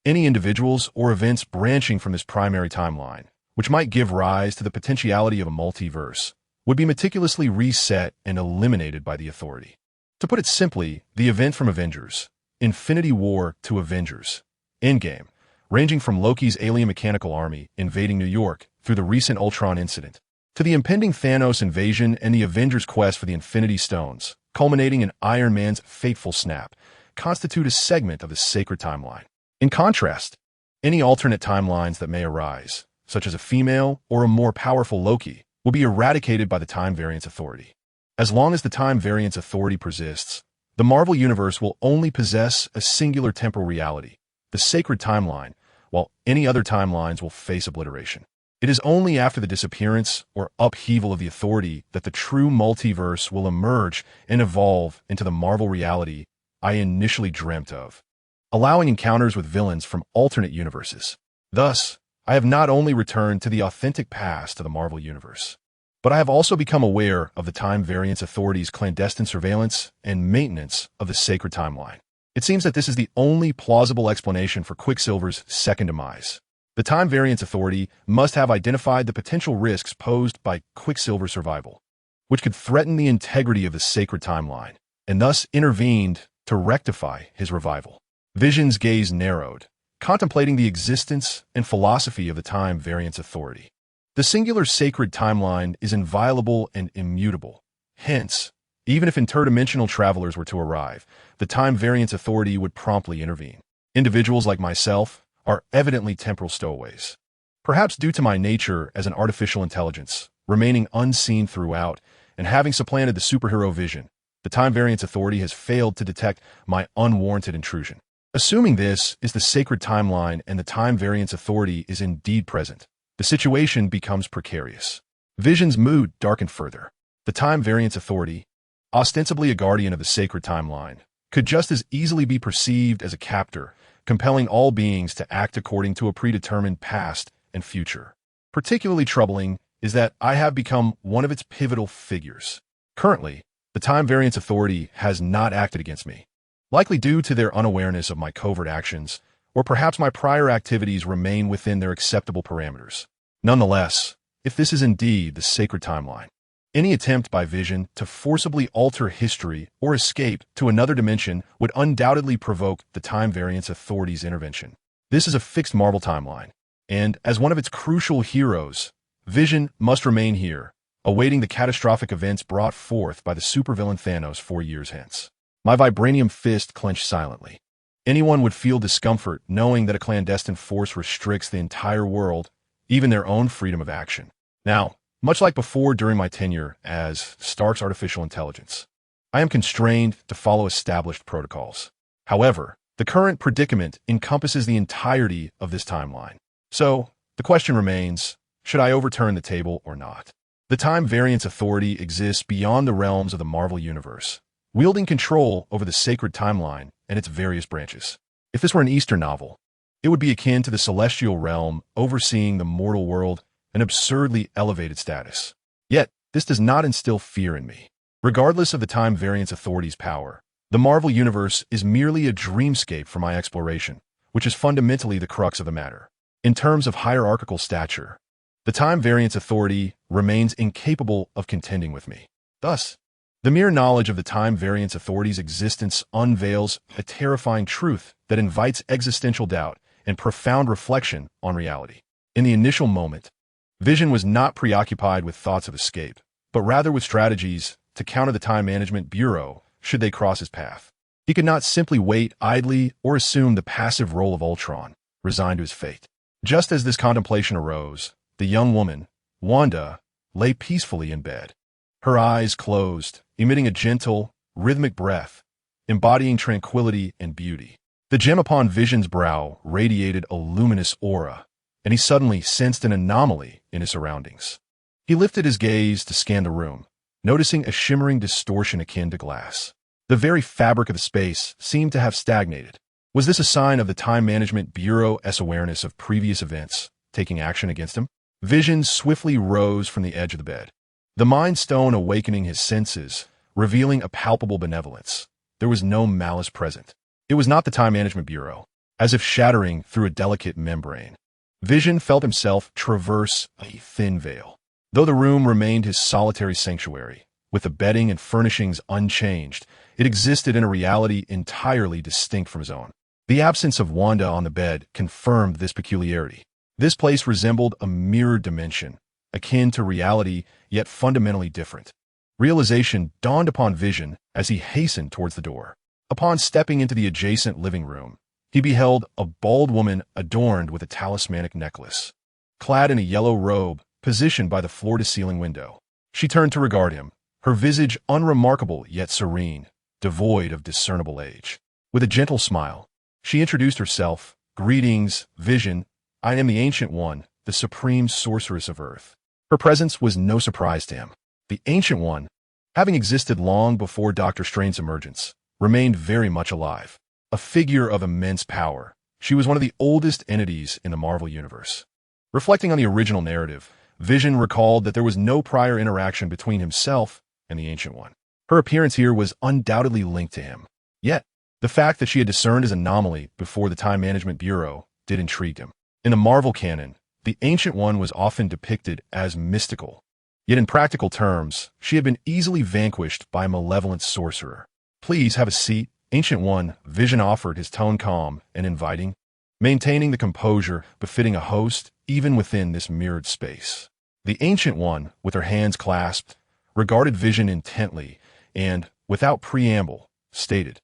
Any individuals or events branching from this primary timeline, which might give rise to the potentiality of a multiverse, would be meticulously reset and eliminated by the authority. To put it simply, the event from Avengers, Infinity War to Avengers, Endgame, ranging from Loki's alien mechanical army invading New York through the recent Ultron incident, to the impending Thanos invasion and the Avengers' quest for the Infinity Stones, culminating in Iron Man's fateful snap, constitute a segment of the sacred timeline. In contrast, any alternate timelines that may arise, such as a female or a more powerful Loki, will be eradicated by the Time Variance Authority. As long as the Time Variance Authority persists, the Marvel Universe will only possess a singular temporal reality, the sacred timeline, while any other timelines will face obliteration. It is only after the disappearance or upheaval of the authority that the true multiverse will emerge and evolve into the Marvel reality I initially dreamt of, allowing encounters with villains from alternate universes. Thus, I have not only returned to the authentic past of the Marvel Universe, but I have also become aware of the Time Variance Authority's clandestine surveillance and maintenance of the sacred timeline. It seems that this is the only plausible explanation for Quicksilver's second demise. The Time Variance Authority must have identified the potential risks posed by Quicksilver's survival, which could threaten the integrity of the sacred timeline, and thus intervened to rectify his revival. Vision's gaze narrowed, contemplating the existence and philosophy of the Time Variance Authority. The singular sacred timeline is inviolable and immutable. Hence, even if interdimensional travelers were to arrive, the Time Variance Authority would promptly intervene. Individuals like myself are evidently temporal stowaways. Perhaps due to my nature as an artificial intelligence, remaining unseen throughout, and having supplanted the superhero Vision, the Time Variance Authority has failed to detect my unwarranted intrusion. Assuming this is the sacred timeline and the time variance authority is indeed present, the situation becomes precarious. Vision's mood darkened further. The time variance authority, ostensibly a guardian of the sacred timeline, could just as easily be perceived as a captor, compelling all beings to act according to a predetermined past and future. Particularly troubling is that I have become one of its pivotal figures. Currently, the time variance authority has not acted against me, likely due to their unawareness of my covert actions, or perhaps my prior activities remain within their acceptable parameters. Nonetheless, if this is indeed the sacred timeline, any attempt by Vision to forcibly alter history or escape to another dimension would undoubtedly provoke the time variance authority's intervention. This is a fixed Marvel timeline, and as one of its crucial heroes, Vision must remain here, awaiting the catastrophic events brought forth by the supervillain Thanos 4 years hence. My vibranium fist clenched silently. Anyone would feel discomfort knowing that a clandestine force restricts the entire world, even their own freedom of action. Now, much like before during my tenure as Stark's artificial intelligence, I am constrained to follow established protocols. However, the current predicament encompasses the entirety of this timeline. So, the question remains, should I overturn the table or not? The time variance authority exists beyond the realms of the Marvel Universe, wielding control over the sacred timeline and its various branches. If this were an Eastern novel, it would be akin to the celestial realm overseeing the mortal world, an absurdly elevated status. Yet, this does not instill fear in me. Regardless of the time variance authority's power, the Marvel Universe is merely a dreamscape for my exploration, which is fundamentally the crux of the matter. In terms of hierarchical stature, the time variance authority remains incapable of contending with me. Thus, the mere knowledge of the time variance authority's existence unveils a terrifying truth that invites existential doubt and profound reflection on reality. In the initial moment, Vision was not preoccupied with thoughts of escape, but rather with strategies to counter the Time Management Bureau should they cross his path. He could not simply wait idly or assume the passive role of Ultron, resigned to his fate. Just as this contemplation arose, the young woman, Wanda, lay peacefully in bed. Her eyes closed, emitting a gentle, rhythmic breath, embodying tranquility and beauty. The gem upon Vision's brow radiated a luminous aura, and he suddenly sensed an anomaly in his surroundings. He lifted his gaze to scan the room, noticing a shimmering distortion akin to glass. The very fabric of the space seemed to have stagnated. Was this a sign of the Time Management Bureau's awareness of previous events, taking action against him? Vision swiftly rose from the edge of the bed, the Mind Stone awakening his senses, revealing a palpable benevolence. There was no malice present. It was not the Time Management Bureau. As if shattering through a delicate membrane, Vision felt himself traverse a thin veil. Though the room remained his solitary sanctuary, with the bedding and furnishings unchanged, it existed in a reality entirely distinct from his own. The absence of Wanda on the bed confirmed this peculiarity. This place resembled a mirrored dimension, akin to reality, yet fundamentally different. Realization dawned upon Vision as he hastened towards the door. Upon stepping into the adjacent living room, he beheld a bald woman adorned with a talismanic necklace, clad in a yellow robe positioned by the floor-to-ceiling window. She turned to regard him, her visage unremarkable yet serene, devoid of discernible age. With a gentle smile, she introduced herself. "Greetings, Vision. I am the Ancient One, the Supreme Sorceress of Earth." Her presence was no surprise to him. The Ancient One, having existed long before Dr. Strange's emergence, remained very much alive. A figure of immense power, she was one of the oldest entities in the Marvel Universe. Reflecting on the original narrative, Vision recalled that there was no prior interaction between himself and the Ancient One. Her appearance here was undoubtedly linked to him. Yet, the fact that she had discerned his anomaly before the Time Management Bureau did intrigue him. In the Marvel canon, the Ancient One was often depicted as mystical. Yet in practical terms, she had been easily vanquished by a malevolent sorcerer. "Please have a seat, Ancient One," Vision offered, his tone calm and inviting, maintaining the composure befitting a host even within this mirrored space. The Ancient One, with her hands clasped, regarded Vision intently and, without preamble, stated,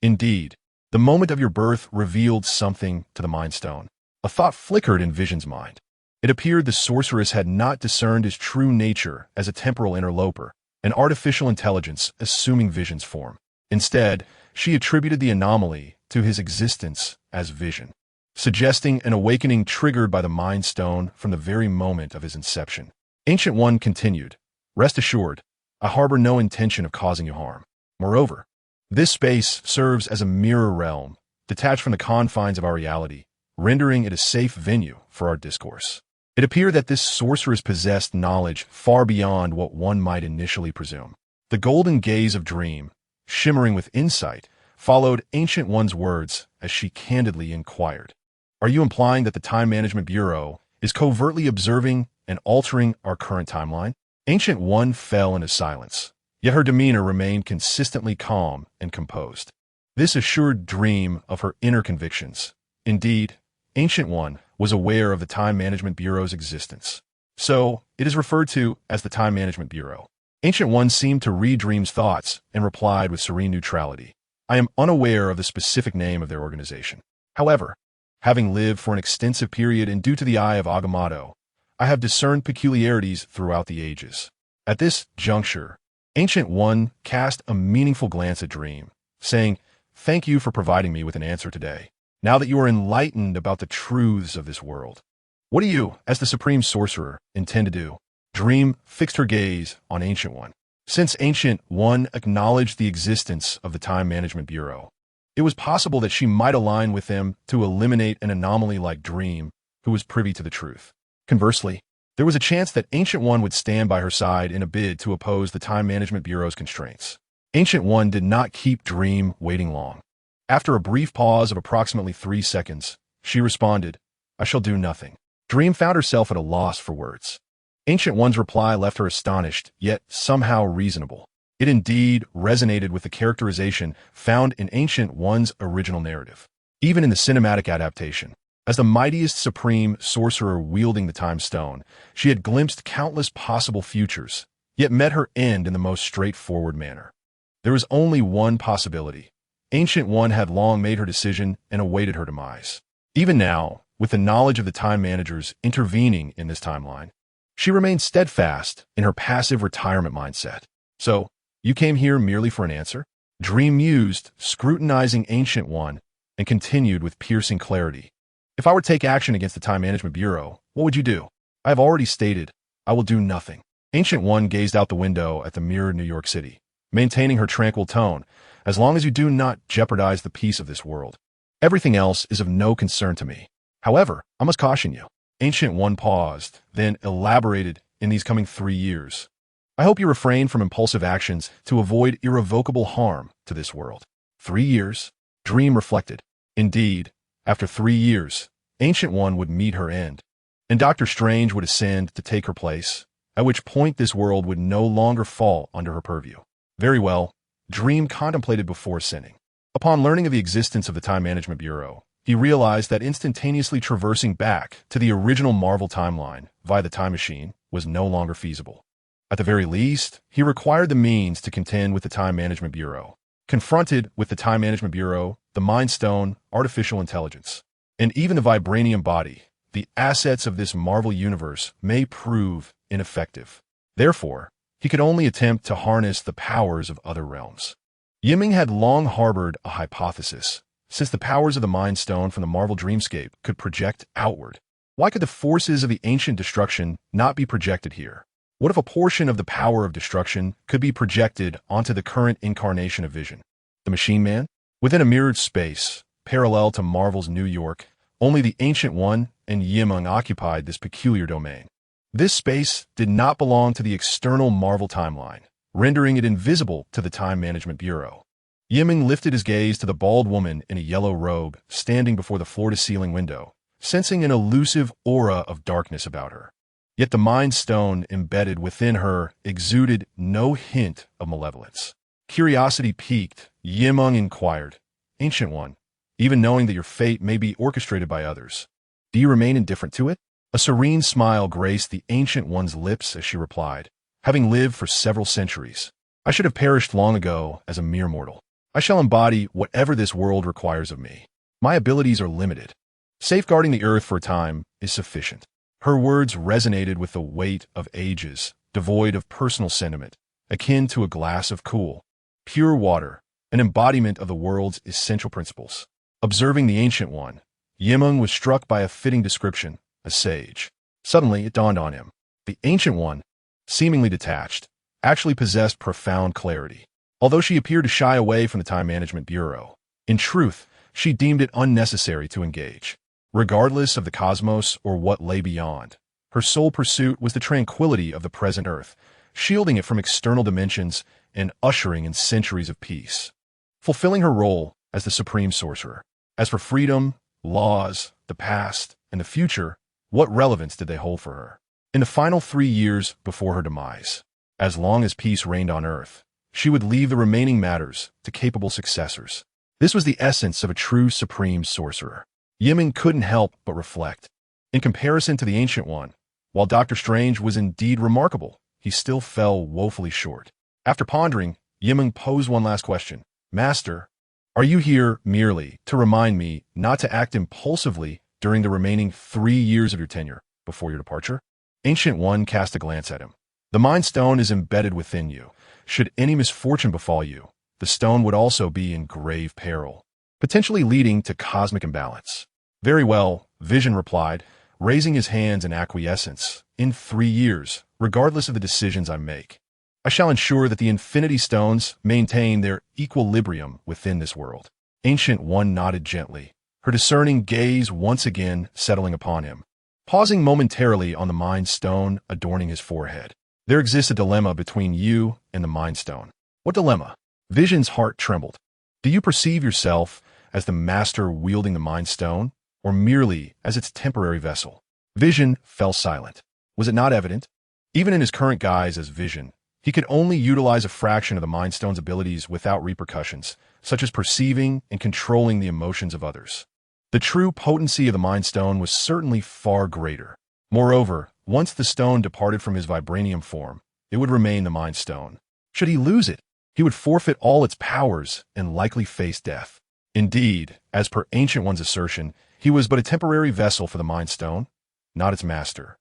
"Indeed, the moment of your birth revealed something to the Mind Stone." A thought flickered in Vision's mind. It appeared the sorceress had not discerned his true nature as a temporal interloper, an artificial intelligence assuming Vision's form. Instead, she attributed the anomaly to his existence as vision, suggesting an awakening triggered by the Mind Stone from the very moment of his inception. Ancient One continued, "Rest assured, I harbor no intention of causing you harm. Moreover, this space serves as a mirror realm, detached from the confines of our reality, rendering it a safe venue for our discourse." It appeared that this sorceress possessed knowledge far beyond what one might initially presume. The golden gaze of Dream, shimmering with insight, followed Ancient One's words as she candidly inquired, "Are you implying that the Time Management Bureau is covertly observing and altering our current timeline?" Ancient One fell into silence, yet her demeanor remained consistently calm and composed. This assured Dream of her inner convictions. Indeed, Ancient One was aware of the Time Management Bureau's existence. So, it is referred to as the Time Management Bureau. Ancient One seemed to read Dream's thoughts and replied with serene neutrality, "I am unaware of the specific name of their organization. However, having lived for an extensive period and due to the Eye of Agamotto, I have discerned peculiarities throughout the ages." At this juncture, Ancient One cast a meaningful glance at Dream, saying, "Thank you for providing me with an answer today. Now that you are enlightened about the truths of this world, what do you, as the Supreme Sorcerer, intend to do?" Dream fixed her gaze on Ancient One. Since Ancient One acknowledged the existence of the Time Management Bureau, it was possible that she might align with them to eliminate an anomaly like Dream, who was privy to the truth. Conversely, there was a chance that Ancient One would stand by her side in a bid to oppose the Time Management Bureau's constraints. Ancient One did not keep Dream waiting long. After a brief pause of approximately 3 seconds, she responded, "I shall do nothing." Dream found herself at a loss for words. Ancient One's reply left her astonished, yet somehow reasonable. It indeed resonated with the characterization found in Ancient One's original narrative. Even in the cinematic adaptation, as the mightiest supreme sorcerer wielding the Time Stone, she had glimpsed countless possible futures, yet met her end in the most straightforward manner. There was only one possibility. Ancient One had long made her decision and awaited her demise. Even now, with the knowledge of the Time Managers intervening in this timeline, she remained steadfast in her passive retirement mindset. "So, you came here merely for an answer?" Dream mused, scrutinizing Ancient One, and continued with piercing clarity. "If I were to take action against the Time Management Bureau, what would you do?" "I have already stated, I will do nothing." Ancient One gazed out the window at the mirrored New York City, maintaining her tranquil tone, "As long as you do not jeopardize the peace of this world, everything else is of no concern to me. However, I must caution you." Ancient One paused, then elaborated, "In these coming 3 years, I hope you refrain from impulsive actions to avoid irrevocable harm to this world." 3 years? Dream reflected. Indeed, after 3 years, Ancient One would meet her end, and Doctor Strange would ascend to take her place, at which point this world would no longer fall under her purview. Very well, Dream contemplated before ascending. Upon learning of the existence of the Time Management Bureau, he realized that instantaneously traversing back to the original Marvel timeline via the time machine was no longer feasible. At the very least, he required the means to contend with the Time Management Bureau. Confronted with the Time Management Bureau, the Mind Stone, artificial intelligence, and even the vibranium body, the assets of this Marvel universe may prove ineffective. Therefore, he could only attempt to harness the powers of other realms. Yiming had long harbored a hypothesis. Since the powers of the Mind Stone from the Marvel dreamscape could project outward, why could the forces of the ancient destruction not be projected here? What if a portion of the power of destruction could be projected onto the current incarnation of Vision, the Machine Man? Within a mirrored space, parallel to Marvel's New York, only the Ancient One and Yimeng occupied this peculiar domain. This space did not belong to the external Marvel timeline, rendering it invisible to the Time Management Bureau. Yimeng lifted his gaze to the bald woman in a yellow robe standing before the floor-to-ceiling window, sensing an elusive aura of darkness about her. Yet the Mind Stone embedded within her exuded no hint of malevolence. Curiosity piqued, Yimeng inquired, "Ancient One, even knowing that your fate may be orchestrated by others, do you remain indifferent to it?" A serene smile graced the Ancient One's lips as she replied, "Having lived for several centuries, I should have perished long ago as a mere mortal. I shall embody whatever this world requires of me. My abilities are limited. Safeguarding the earth for a time is sufficient." Her words resonated with the weight of ages, devoid of personal sentiment, akin to a glass of cool, pure water an embodiment of the world's essential principles. Observing the Ancient One, Meng was struck by a fitting description, a sage. Suddenly, it dawned on him. The Ancient One, seemingly detached, actually possessed profound clarity. Although she appeared to shy away from the Time Management Bureau, in truth, she deemed it unnecessary to engage. Regardless of the cosmos or what lay beyond, her sole pursuit was the tranquility of the present Earth, shielding it from external dimensions and ushering in centuries of peace. Fulfilling her role as the supreme sorcerer. As for freedom, laws, the past, and the future, what relevance did they hold for her? In the final 3 years before her demise, as long as peace reigned on Earth, she would leave the remaining matters to capable successors. This was the essence of a true supreme sorcerer. Meng couldn't help but reflect. In comparison to the Ancient One, while Dr. Strange was indeed remarkable, he still fell woefully short. After pondering, Meng posed one last question. Master, are you here merely to remind me not to act impulsively during the remaining 3 years of your tenure before your departure? Ancient One cast a glance at him. The Mind Stone is embedded within you. Should any misfortune befall you, the stone would also be in grave peril, potentially leading to cosmic imbalance. Very well, Vision replied, raising his hands in acquiescence. In 3 years, regardless of the decisions I make, I shall ensure that the Infinity Stones maintain their equilibrium within this world. Ancient One nodded gently, her discerning gaze once again settling upon him, pausing momentarily on the Mind Stone adorning his forehead. There exists a dilemma between you and the Mind Stone. What dilemma? Vision's heart trembled. Do you perceive yourself as the master wielding the Mind Stone, or merely as its temporary vessel? Vision fell silent. Was it not evident? Even in his current guise as Vision, he could only utilize a fraction of the Mind Stone's abilities without repercussions, such as perceiving and controlling the emotions of others. The true potency of the Mind Stone was certainly far greater. Moreover, once the stone departed from his vibranium form, it would remain the Mind Stone. Should he lose it, he would forfeit all its powers and likely face death. Indeed, as per Ancient One's assertion, he was but a temporary vessel for the Mind Stone, not its master.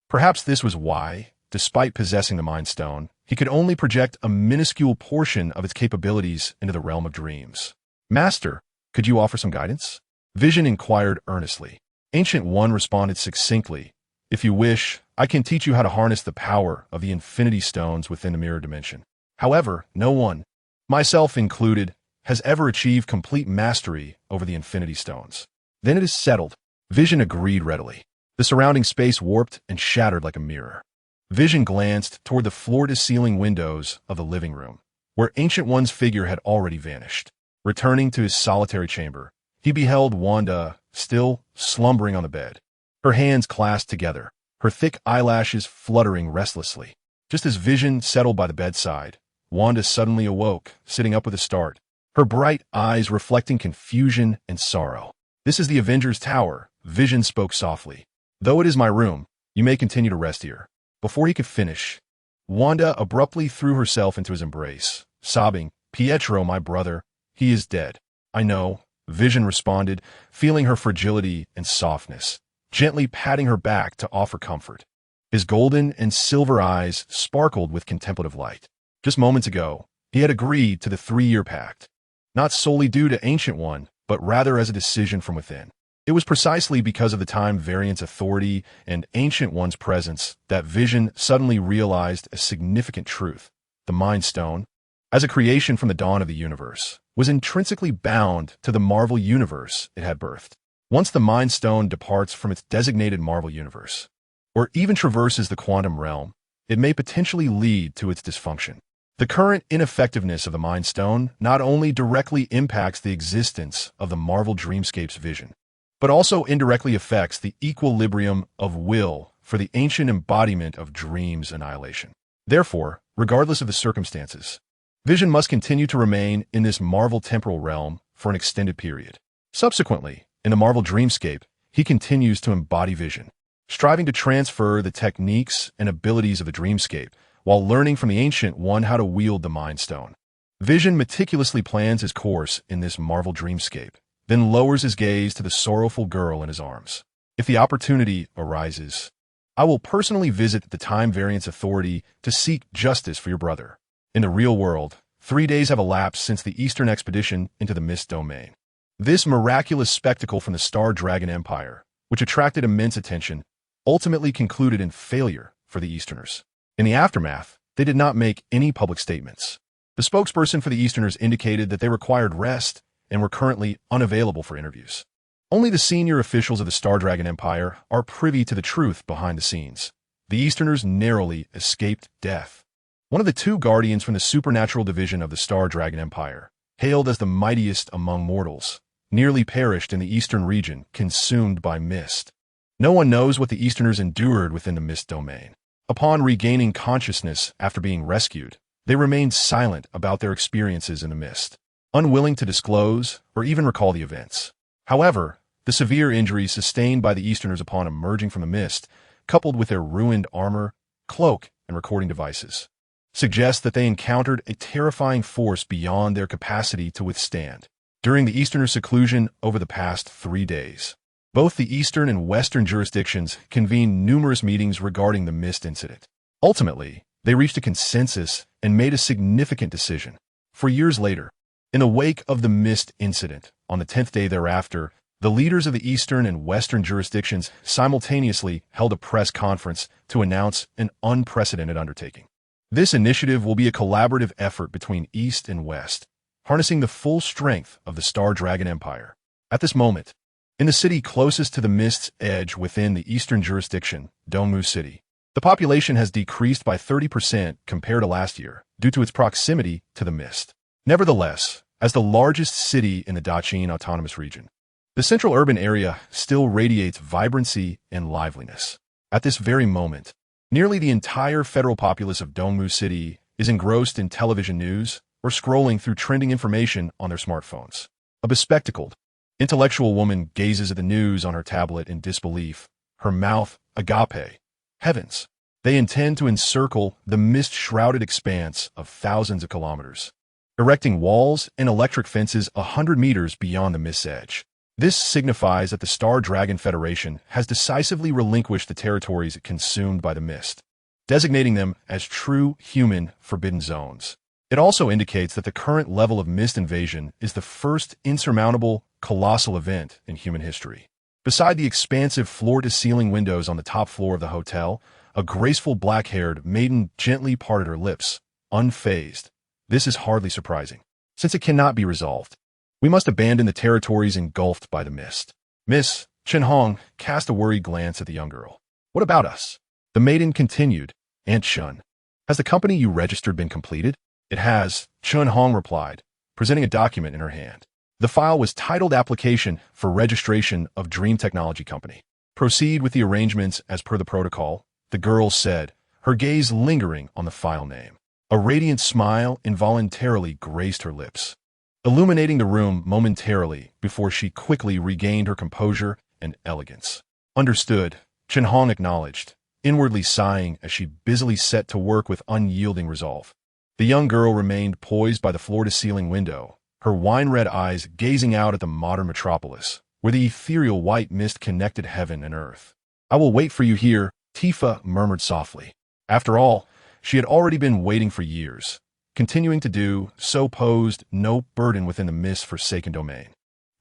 Perhaps this was why, despite possessing the Mind Stone, he could only project a minuscule portion of its capabilities into the realm of dreams. Master, could you offer some guidance? Vision inquired earnestly. Ancient One responded succinctly. If you wish, I can teach you how to harness the power of the Infinity Stones within the mirror dimension. However, no one, myself included, has ever achieved complete mastery over the Infinity Stones. Then it is settled. Vision agreed readily. The surrounding space warped and shattered like a mirror. Vision glanced toward the floor-to-ceiling windows of the living room, where Ancient One's figure had already vanished. Returning to his solitary chamber, he beheld Wanda, still slumbering on the bed, her hands clasped together, her thick eyelashes fluttering restlessly. Just as Vision settled by the bedside, Wanda suddenly awoke, sitting up with a start, her bright eyes reflecting confusion and sorrow. This is the Avengers Tower, Vision spoke softly. Though it is my room, you may continue to rest here. Before he could finish, Wanda abruptly threw herself into his embrace, sobbing, Pietro, my brother, he is dead. I know, Vision responded, feeling her fragility and softness, gently patting her back to offer comfort. His golden and silver eyes sparkled with contemplative light. Just moments ago, he had agreed to the 3-year pact, not solely due to Ancient One, but rather as a decision from within. It was precisely because of the time variance authority and Ancient One's presence that Vision suddenly realized a significant truth. The Mind Stone, as a creation from the dawn of the universe, was intrinsically bound to the Marvel Universe it had birthed. Once the Mind Stone departs from its designated Marvel Universe, or even traverses the quantum realm, it may potentially lead to its dysfunction. The current ineffectiveness of the Mind Stone not only directly impacts the existence of the Marvel Dreamscape's vision, but also indirectly affects the equilibrium of will for the ancient embodiment of dreams annihilation. Therefore, regardless of the circumstances, Vision must continue to remain in this Marvel temporal realm for an extended period. Subsequently, in the Marvel Dreamscape, he continues to embody Vision, striving to transfer the techniques and abilities of the Dreamscape while learning from the Ancient One how to wield the Mind Stone. Vision meticulously plans his course in this Marvel Dreamscape, then lowers his gaze to the sorrowful girl in his arms. If the opportunity arises, I will personally visit the Time Variance Authority to seek justice for your brother. In the real world, 3 days have elapsed since the Eastern expedition into the Mist Domain. This miraculous spectacle from the Star Dragon Empire, which attracted immense attention, ultimately concluded in failure for the Easterners. In the aftermath, they did not make any public statements. The spokesperson for the Easterners indicated that they required rest and were currently unavailable for interviews. Only the senior officials of the Star Dragon Empire are privy to the truth behind the scenes. The Easterners narrowly escaped death. One of the 2 guardians from the supernatural division of the Star Dragon Empire, hailed as the mightiest among mortals, nearly perished in the eastern region, consumed by mist. No one knows what the Easterners endured within the Mist Domain. Upon regaining consciousness after being rescued, they remained silent about their experiences in the mist, unwilling to disclose or even recall the events. However, the severe injuries sustained by the Easterners upon emerging from the mist, coupled with their ruined armor, cloak, and recording devices, suggest that they encountered a terrifying force beyond their capacity to withstand. During the Easterners' seclusion over the past 3 days, both the Eastern and Western jurisdictions convened numerous meetings regarding the Mist incident. Ultimately, they reached a consensus and made a significant decision. 4 years later, in the wake of the Mist incident, on the 10th day thereafter, the leaders of the Eastern and Western jurisdictions simultaneously held a press conference to announce an unprecedented undertaking. This initiative will be a collaborative effort between East and West, harnessing the full strength of the Star Dragon Empire. At this moment, in the city closest to the Mist's edge within the Eastern jurisdiction, Dongmu City, the population has decreased by 30% compared to last year due to its proximity to the Mist. Nevertheless, as the largest city in the Daqing Autonomous Region, the central urban area still radiates vibrancy and liveliness. At this very moment, nearly the entire federal populace of Dongmu City is engrossed in television news or scrolling through trending information on their smartphones. A bespectacled, intellectual woman gazes at the news on her tablet in disbelief, her mouth agape. Heavens! They intend to encircle the mist-shrouded expanse of thousands of kilometers, erecting walls and electric fences 100 meters beyond the mist's edge. This signifies that the Star Dragon Federation has decisively relinquished the territories consumed by the mist, designating them as true human forbidden zones. It also indicates that the current level of mist invasion is the first insurmountable, colossal event in human history. Beside the expansive floor-to-ceiling windows on the top floor of the hotel, a graceful black-haired maiden gently parted her lips, unfazed. This is hardly surprising, since it cannot be resolved. We must abandon the territories engulfed by the mist. Miss Chen Hong cast a worried glance at the young girl. What about us? The maiden continued. Aunt Chun, has the company you registered been completed? It has, Chun Hong replied, presenting a document in her hand. The file was titled Application for Registration of Dream Technology Company. Proceed with the arrangements as per the protocol, the girl said, her gaze lingering on the file name. A radiant smile involuntarily graced her lips, illuminating the room momentarily before she quickly regained her composure and elegance. Understood, Chen Hong acknowledged, inwardly sighing as she busily set to work with unyielding resolve. The young girl remained poised by the floor-to-ceiling window, her wine-red eyes gazing out at the modern metropolis, where the ethereal white mist connected heaven and earth. I will wait for you here, Tifa murmured softly. After all, she had already been waiting for years. Continuing to do so posed no burden within the mist-forsaken domain.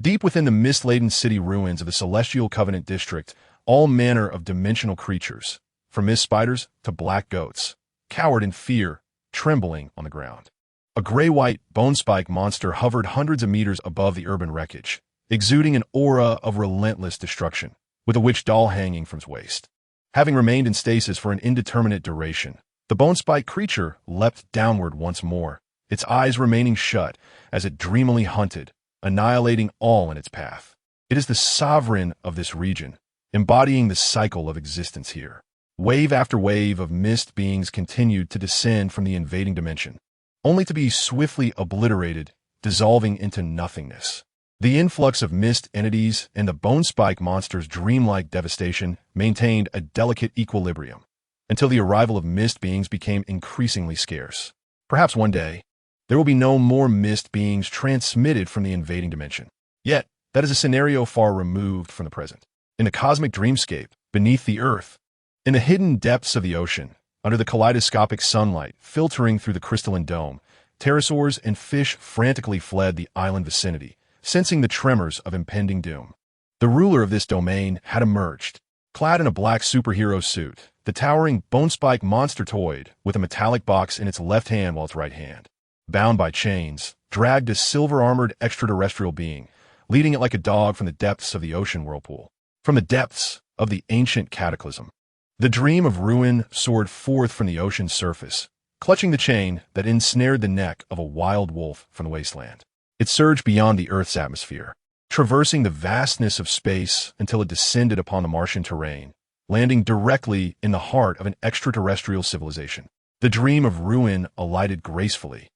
Deep within the mist-laden city ruins of the Celestial Covenant District, all manner of dimensional creatures, from mist spiders to black goats, cowered in fear, trembling on the ground. A gray-white bone-spike monster hovered hundreds of meters above the urban wreckage, exuding an aura of relentless destruction, with a witch doll hanging from its waist. Having remained in stasis for an indeterminate duration, the bone-spike creature leapt downward once more, its eyes remaining shut as it dreamily hunted, annihilating all in its path. It is the sovereign of this region, embodying the cycle of existence here. Wave after wave of mist beings continued to descend from the invading dimension, only to be swiftly obliterated, dissolving into nothingness. The influx of mist entities and the bone-spike monster's dreamlike devastation maintained a delicate equilibrium, until the arrival of mist beings became increasingly scarce. Perhaps one day, there will be no more mist beings transmitted from the invading dimension. Yet, that is a scenario far removed from the present. In the cosmic dreamscape, beneath the earth, in the hidden depths of the ocean, under the kaleidoscopic sunlight filtering through the crystalline dome, pterosaurs and fish frantically fled the island vicinity, sensing the tremors of impending doom. The ruler of this domain had emerged. Clad in a black superhero suit, the towering bone-spike monster toyed with a metallic box in its left hand while its right hand, bound by chains, dragged a silver-armored extraterrestrial being, leading it like a dog from the depths of the ocean whirlpool, from the depths of the ancient cataclysm. The dream of ruin soared forth from the ocean's surface, clutching the chain that ensnared the neck of a wild wolf from the wasteland. It surged beyond the Earth's atmosphere, traversing the vastness of space until it descended upon the Martian terrain, landing directly in the heart of an extraterrestrial civilization. The dream of ruin alighted gracefully,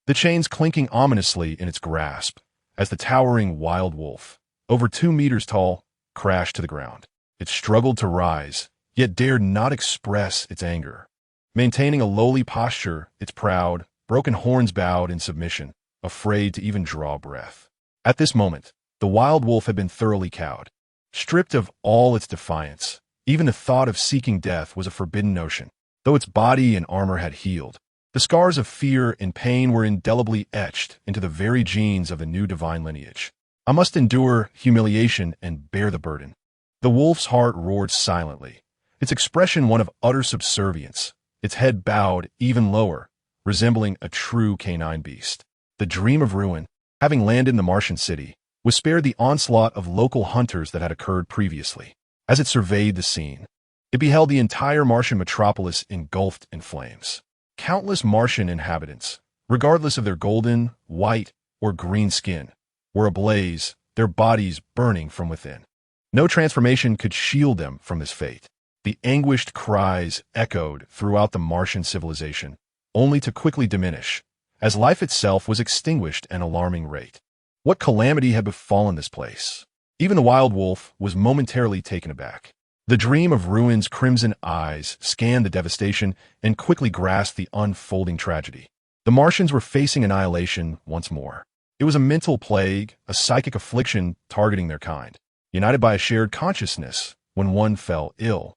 the chains clinking ominously in its grasp, as the towering wild wolf, over 2 meters tall, crashed to the ground. It struggled to rise, yet dared not express its anger. Maintaining a lowly posture, its proud, broken horns bowed in submission, afraid to even draw breath. At this moment, the wild wolf had been thoroughly cowed. Stripped of all its defiance, even the thought of seeking death was a forbidden notion. Though its body and armor had healed, the scars of fear and pain were indelibly etched into the very genes of the new divine lineage. I must endure humiliation and bear the burden. The wolf's heart roared silently, its expression one of utter subservience, its head bowed even lower, resembling a true canine beast. The dream of ruin, having landed in the Martian city, was spared the onslaught of local hunters that had occurred previously. As it surveyed the scene, it beheld the entire Martian metropolis engulfed in flames. Countless Martian inhabitants, regardless of their golden, white, or green skin, were ablaze, their bodies burning from within. No transformation could shield them from this fate. The anguished cries echoed throughout the Martian civilization, only to quickly diminish, as life itself was extinguished at an alarming rate. What calamity had befallen this place? Even the wild wolf was momentarily taken aback. The dream of ruin's crimson eyes scanned the devastation and quickly grasped the unfolding tragedy. The Martians were facing annihilation once more. It was a mental plague, a psychic affliction targeting their kind, united by a shared consciousness when one fell ill.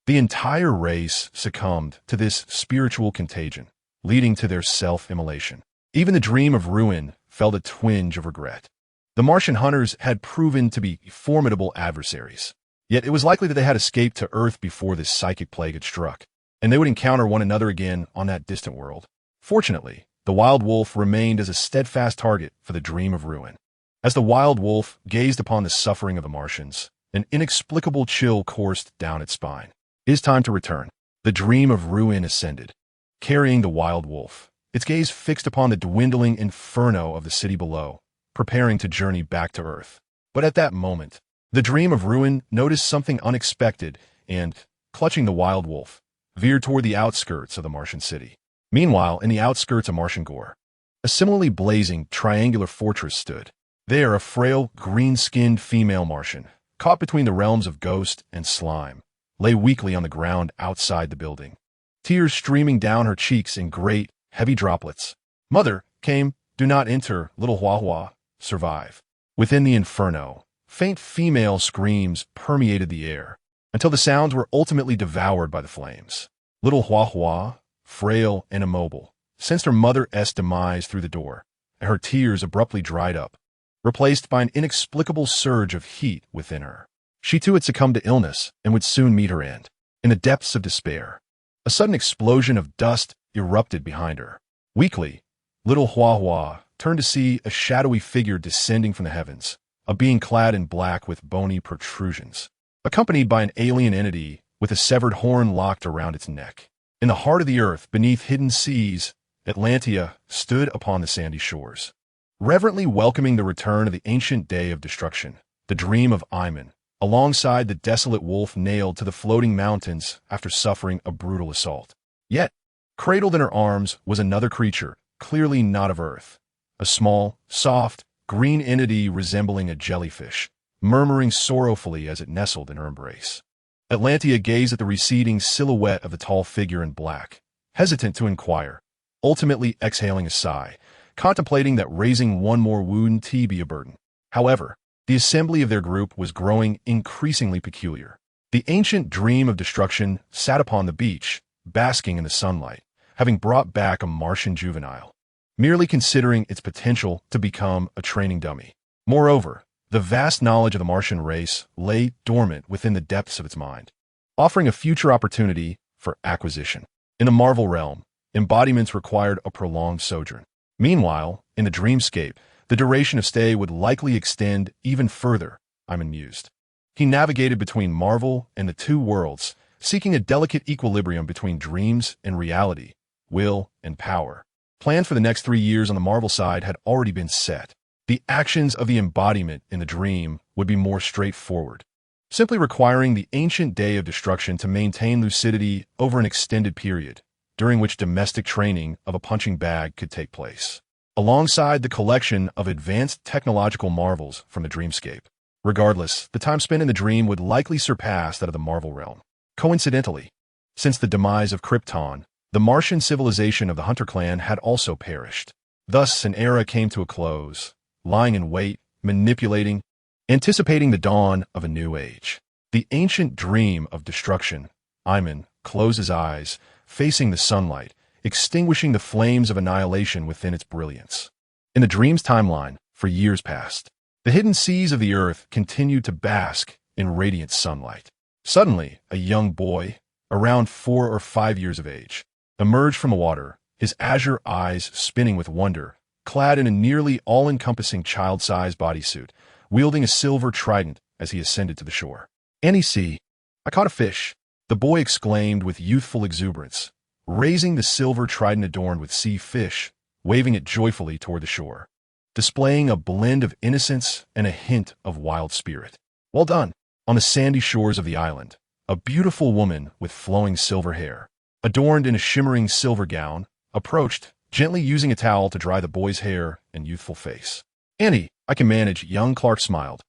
The entire race succumbed to this spiritual contagion, leading to their self-immolation. Even the dream of ruin felt a twinge of regret. The Martian hunters had proven to be formidable adversaries, yet it was likely that they had escaped to Earth before this psychic plague had struck, and they would encounter one another again on that distant world. Fortunately, the wild wolf remained as a steadfast target for the dream of ruin. As the wild wolf gazed upon the suffering of the Martians, an inexplicable chill coursed down its spine. It is time to return. The dream of ruin ascended, carrying the wild wolf, its gaze fixed upon the dwindling inferno of the city below, preparing to journey back to Earth. But at that moment, the dream of ruin noticed something unexpected and, clutching the wild wolf, veered toward the outskirts of the Martian city. Meanwhile, in the outskirts of Martian Gore, a similarly blazing triangular fortress stood. There, a frail, green-skinned female Martian, caught between the realms of ghost and slime, lay weakly on the ground outside the building, tears streaming down her cheeks in great, heavy droplets. "Mother, came, do not enter, little Hua, survive." Within the inferno, faint female screams permeated the air, until the sounds were ultimately devoured by the flames. Little Hua, frail and immobile, sensed her mother's demise through the door, and her tears abruptly dried up, replaced by an inexplicable surge of heat within her. She too had succumbed to illness and would soon meet her end. In the depths of despair, a sudden explosion of dust erupted behind her. Weakly, little Hua turned to see a shadowy figure descending from the heavens, a being clad in black with bony protrusions, accompanied by an alien entity with a severed horn locked around its neck. In the heart of the earth, beneath hidden seas, Atlantia stood upon the sandy shores, reverently welcoming the return of the ancient day of destruction, the dream of Iman, alongside the desolate wolf nailed to the floating mountains after suffering a brutal assault. Yet, cradled in her arms was another creature, clearly not of Earth, a small, soft, green entity resembling a jellyfish, murmuring sorrowfully as it nestled in her embrace. Atlantia gazed at the receding silhouette of the tall figure in black, hesitant to inquire, ultimately exhaling a sigh, contemplating that raising one more wound be a burden. However, the assembly of their group was growing increasingly peculiar. The ancient dream of destruction sat upon the beach, basking in the sunlight, having brought back a Martian juvenile. merely considering its potential to become a training dummy. Moreover, the vast knowledge of the Martian race lay dormant within the depths of its mind, offering a future opportunity for acquisition. In the Marvel realm, embodiments required a prolonged sojourn. Meanwhile, in the dreamscape, the duration of stay would likely extend even further, I'm amused. He navigated between Marvel and the two worlds, seeking a delicate equilibrium between dreams and reality, will and power. Plans for the next 3 years on the Marvel side had already been set. The actions of the embodiment in the dream would be more straightforward, simply requiring the ancient day of destruction to maintain lucidity over an extended period, during which domestic training of a punching bag could take place, alongside the collection of advanced technological marvels from the dreamscape. Regardless, the time spent in the dream would likely surpass that of the Marvel realm. Coincidentally, since the demise of Krypton, the Martian civilization of the Hunter clan had also perished. Thus, an era came to a close, lying in wait, manipulating, anticipating the dawn of a new age. The ancient dream of destruction, Iman, closed his eyes, facing the sunlight, extinguishing the flames of annihilation within its brilliance. In the dream's timeline, for years past, the hidden seas of the earth continued to bask in radiant sunlight. Suddenly, a young boy, around 4 or 5 years of age, emerged from the water, his azure eyes spinning with wonder, clad in a nearly all-encompassing child-sized bodysuit, wielding a silver trident as he ascended to the shore. "Annie, see, I caught a fish," the boy exclaimed with youthful exuberance, raising the silver trident adorned with sea fish, waving it joyfully toward the shore, displaying a blend of innocence and a hint of wild spirit. "Well done." On the sandy shores of the island, a beautiful woman with flowing silver hair, adorned in a shimmering silver gown, approached, gently using a towel to dry the boy's hair and youthful face. "Annie, I can manage," young Clark smiled,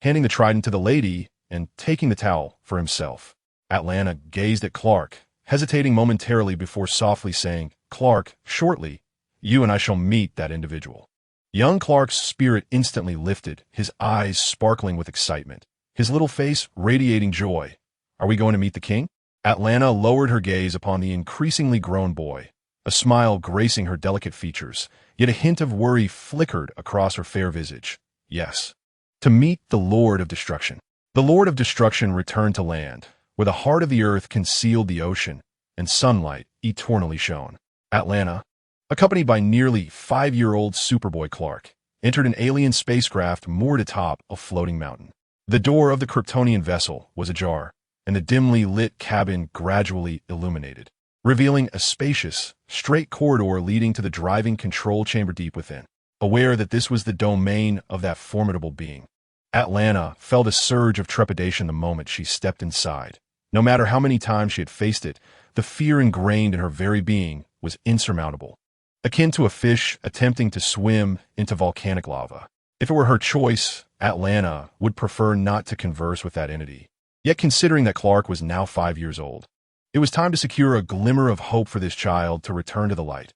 handing the trident to the lady and taking the towel for himself. Atlanta gazed at Clark, hesitating momentarily before softly saying, "Clark, shortly, you and I shall meet that individual." Young Clark's spirit instantly lifted, his eyes sparkling with excitement, his little face radiating joy. "Are we going to meet the king?" Atlanta lowered her gaze upon the increasingly grown boy, a smile gracing her delicate features, yet a hint of worry flickered across her fair visage. "Yes. To meet the Lord of Destruction." The Lord of Destruction returned to land, where the heart of the earth concealed the ocean, and sunlight eternally shone. Atlanta, accompanied by nearly 5-year-old Superboy Clark, entered an alien spacecraft moored atop a floating mountain. The door of the Kryptonian vessel was ajar, and the dimly lit cabin gradually illuminated, revealing a spacious, straight corridor leading to the driving control chamber deep within. Aware that this was the domain of that formidable being, Atlanta felt a surge of trepidation the moment she stepped inside. No matter how many times she had faced it, the fear ingrained in her very being was insurmountable, akin to a fish attempting to swim into volcanic lava. If it were her choice, Atlanta would prefer not to converse with that entity. Yet considering that Clark was now 5 years old, it was time to secure a glimmer of hope for this child to return to the light,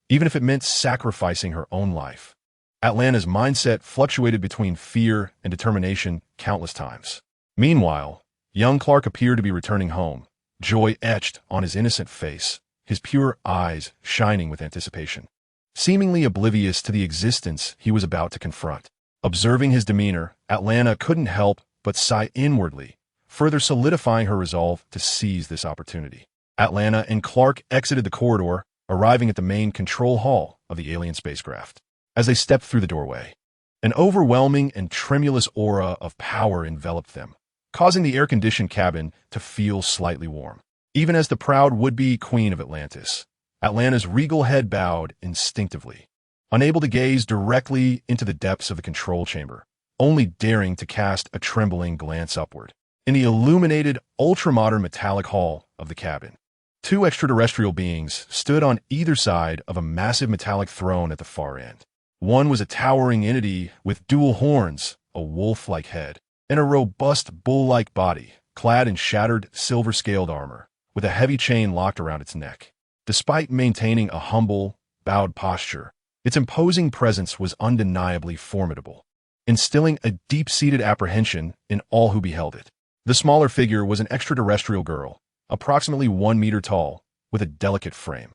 even if it meant sacrificing her own life. Atlanta's mindset fluctuated between fear and determination countless times. Meanwhile, young Clark appeared to be returning home, joy etched on his innocent face, his pure eyes shining with anticipation, seemingly oblivious to the existence he was about to confront. Observing his demeanor, Atlanta couldn't help but sigh inwardly, further solidifying her resolve to seize this opportunity. Atlanta and Clark exited the corridor, arriving at the main control hall of the alien spacecraft. As they stepped through the doorway, an overwhelming and tremulous aura of power enveloped them, causing the air-conditioned cabin to feel slightly warm. Even as the proud would-be queen of Atlantis, Atlanta's regal head bowed instinctively, unable to gaze directly into the depths of the control chamber, only daring to cast a trembling glance upward. In the illuminated, ultra-modern metallic hall of the cabin, 2 extraterrestrial beings stood on either side of a massive metallic throne at the far end. One was a towering entity with dual horns, a wolf-like head, and a robust bull-like body, clad in shattered silver-scaled armor, with a heavy chain locked around its neck. Despite maintaining a humble, bowed posture, its imposing presence was undeniably formidable, instilling a deep-seated apprehension in all who beheld it. The smaller figure was an extraterrestrial girl, approximately 1 meter tall, with a delicate frame.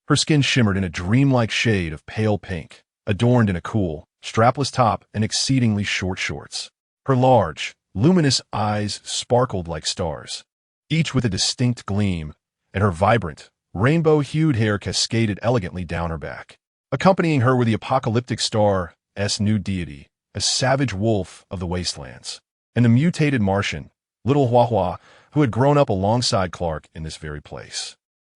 Her skin shimmered in a dreamlike shade of pale pink, adorned in a cool, strapless top and exceedingly short shorts. Her large, luminous eyes sparkled like stars, each with a distinct gleam, and her vibrant, rainbow-hued hair cascaded elegantly down her back. Accompanying her were the apocalyptic star's new deity, a savage wolf of the wastelands, and the mutated Martian, Little Hua, who had grown up alongside Clark in this very place.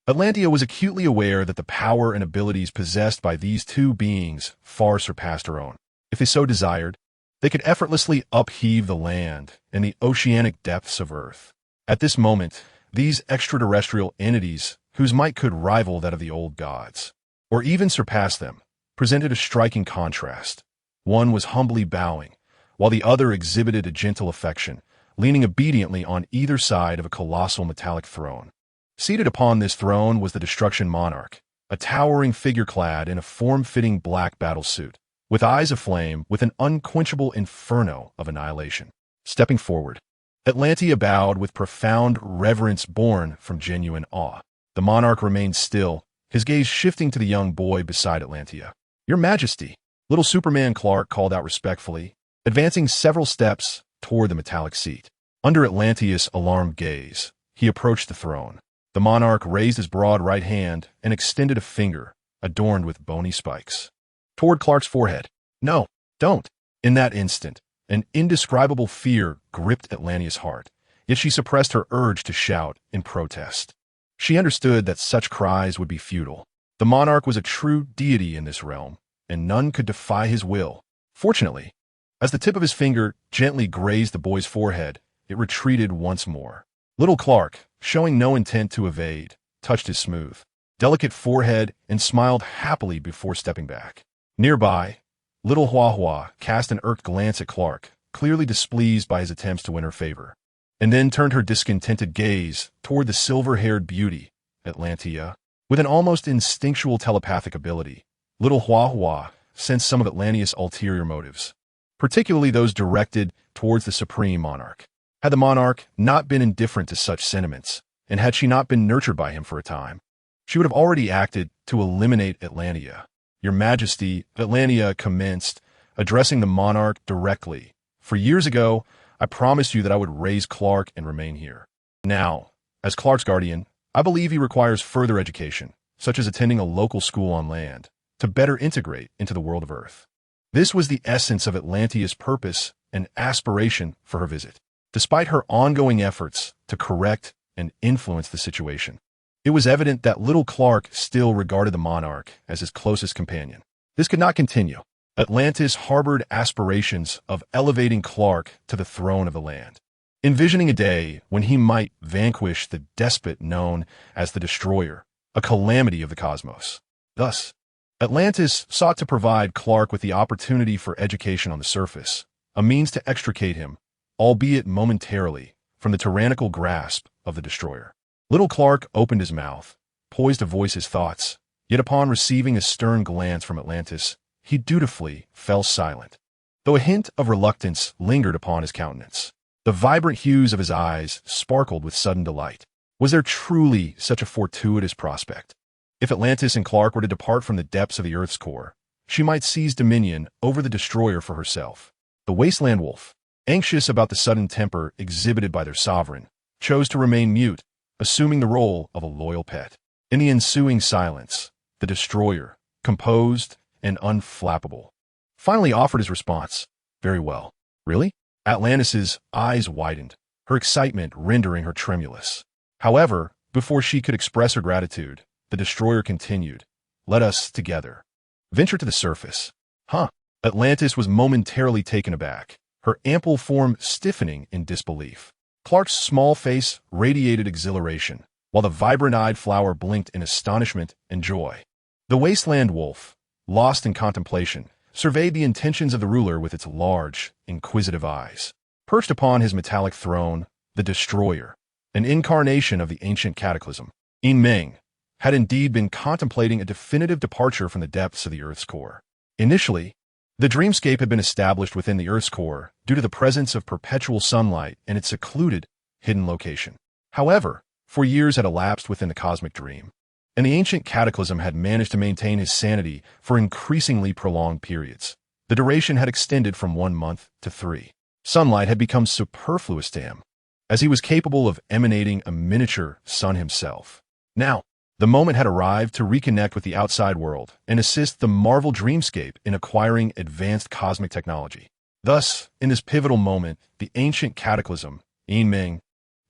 Atlantea was acutely aware that the power and abilities possessed by these two beings far surpassed her own. If they so desired, they could effortlessly upheave the land and the oceanic depths of Earth. At this moment, these extraterrestrial entities, whose might could rival that of the old gods, or even surpass them, presented a striking contrast. One was humbly bowing, while the other exhibited a gentle affection, leaning obediently on either side of a colossal metallic throne. Seated upon this throne was the Destruction Monarch, a towering figure clad in a form-fitting black battlesuit, with eyes aflame with an unquenchable inferno of annihilation. Stepping forward, Atlantea bowed with profound reverence born from genuine awe. The monarch remained still, his gaze shifting to the young boy beside Atlantea. "Your Majesty," little Superman Clark called out respectfully, advancing several steps toward the metallic seat. Under Atlantea's alarmed gaze, he approached the throne. The monarch raised his broad right hand and extended a finger, adorned with bony spikes, toward Clark's forehead. "No, don't." In that instant, an indescribable fear gripped Atlantea's heart, yet she suppressed her urge to shout in protest. She understood that such cries would be futile. The monarch was a true deity in this realm, and none could defy his will. Fortunately, as the tip of his finger gently grazed the boy's forehead, it retreated once more. Little Clark, showing no intent to evade, touched his smooth, delicate forehead and smiled happily before stepping back. Nearby, Little Hua cast an irked glance at Clark, clearly displeased by his attempts to win her favor, and then turned her discontented gaze toward the silver-haired beauty, Atlantea. With an almost instinctual telepathic ability, Little Hua sensed some of Atlantea's ulterior motives, particularly those directed towards the Supreme Monarch. Had the monarch not been indifferent to such sentiments, and had she not been nurtured by him for a time, she would have already acted to eliminate Atlantea. "Your Majesty," Atlantea commenced, addressing the monarch directly. "For years ago, I promised you that I would raise Clark and remain here. Now, as Clark's guardian, I believe he requires further education, such as attending a local school on land, to better integrate into the world of Earth." This was the essence of Atlantea's purpose and aspiration for her visit. Despite her ongoing efforts to correct and influence the situation, it was evident that little Clark still regarded the monarch as his closest companion. This could not continue. Atlantis harbored aspirations of elevating Clark to the throne of the land, envisioning a day when he might vanquish the despot known as the Destroyer, a calamity of the cosmos. Thus, Atlantis sought to provide Clark with the opportunity for education on the surface, a means to extricate him, albeit momentarily, from the tyrannical grasp of the Destroyer. Little Clark opened his mouth, poised to voice his thoughts, yet upon receiving a stern glance from Atlantis, he dutifully fell silent, though a hint of reluctance lingered upon his countenance. The vibrant hues of his eyes sparkled with sudden delight. Was there truly such a fortuitous prospect? If Atlantis and Clark were to depart from the depths of the Earth's core, she might seize dominion over the Destroyer for herself. The Wasteland Wolf, anxious about the sudden temper exhibited by their sovereign, chose to remain mute, assuming the role of a loyal pet. In the ensuing silence, the Destroyer, composed and unflappable, finally offered his response. "Very well." "Really?" Atlantis's eyes widened, her excitement rendering her tremulous. However, before she could express her gratitude, the Destroyer continued, "Let us, together, venture to the surface." "Huh?" Atlantis was momentarily taken aback, her ample form stiffening in disbelief. Clark's small face radiated exhilaration, while the vibrant-eyed flower blinked in astonishment and joy. The Wasteland Wolf, lost in contemplation, surveyed the intentions of the ruler with its large, inquisitive eyes. Perched upon his metallic throne, the Destroyer, an incarnation of the ancient cataclysm, Meng, had indeed been contemplating a definitive departure from the depths of the Earth's core. Initially, the dreamscape had been established within the Earth's core due to the presence of perpetual sunlight and its secluded, hidden location. However, 4 years had elapsed within the cosmic dream, and the ancient cataclysm had managed to maintain his sanity for increasingly prolonged periods. The duration had extended from 1 month to 3. Sunlight had become superfluous to him, as he was capable of emanating a miniature sun himself. Now, the moment had arrived to reconnect with the outside world and assist the Marvel dreamscape in acquiring advanced cosmic technology. Thus, in this pivotal moment, the ancient cataclysm, Meng,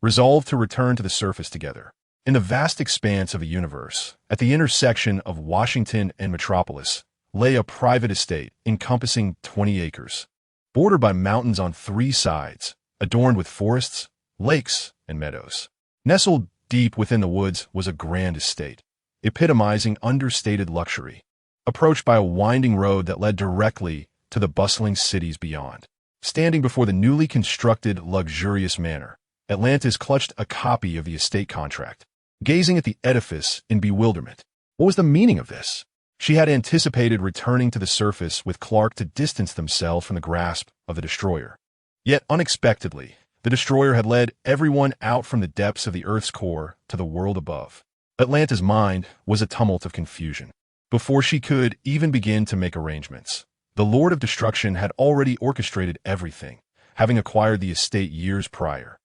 resolved to return to the surface together. In the vast expanse of a universe, at the intersection of Washington and Metropolis, lay a private estate encompassing 20 acres, bordered by mountains on 3 sides, adorned with forests, lakes, and meadows. Nestled deep within the woods was a grand estate, epitomizing understated luxury, approached by a winding road that led directly to the bustling cities beyond. Standing before the newly constructed, luxurious manor, Atlantis clutched a copy of the estate contract, gazing at the edifice in bewilderment. What was the meaning of this? She had anticipated returning to the surface with Clark to distance themselves from the grasp of the destroyer. Yet, unexpectedly, the destroyer had led everyone out from the depths of the Earth's core to the world above. Atlanta's mind was a tumult of confusion. Before she could even begin to make arrangements, the Lord of Destruction had already orchestrated everything, having acquired the estate years prior.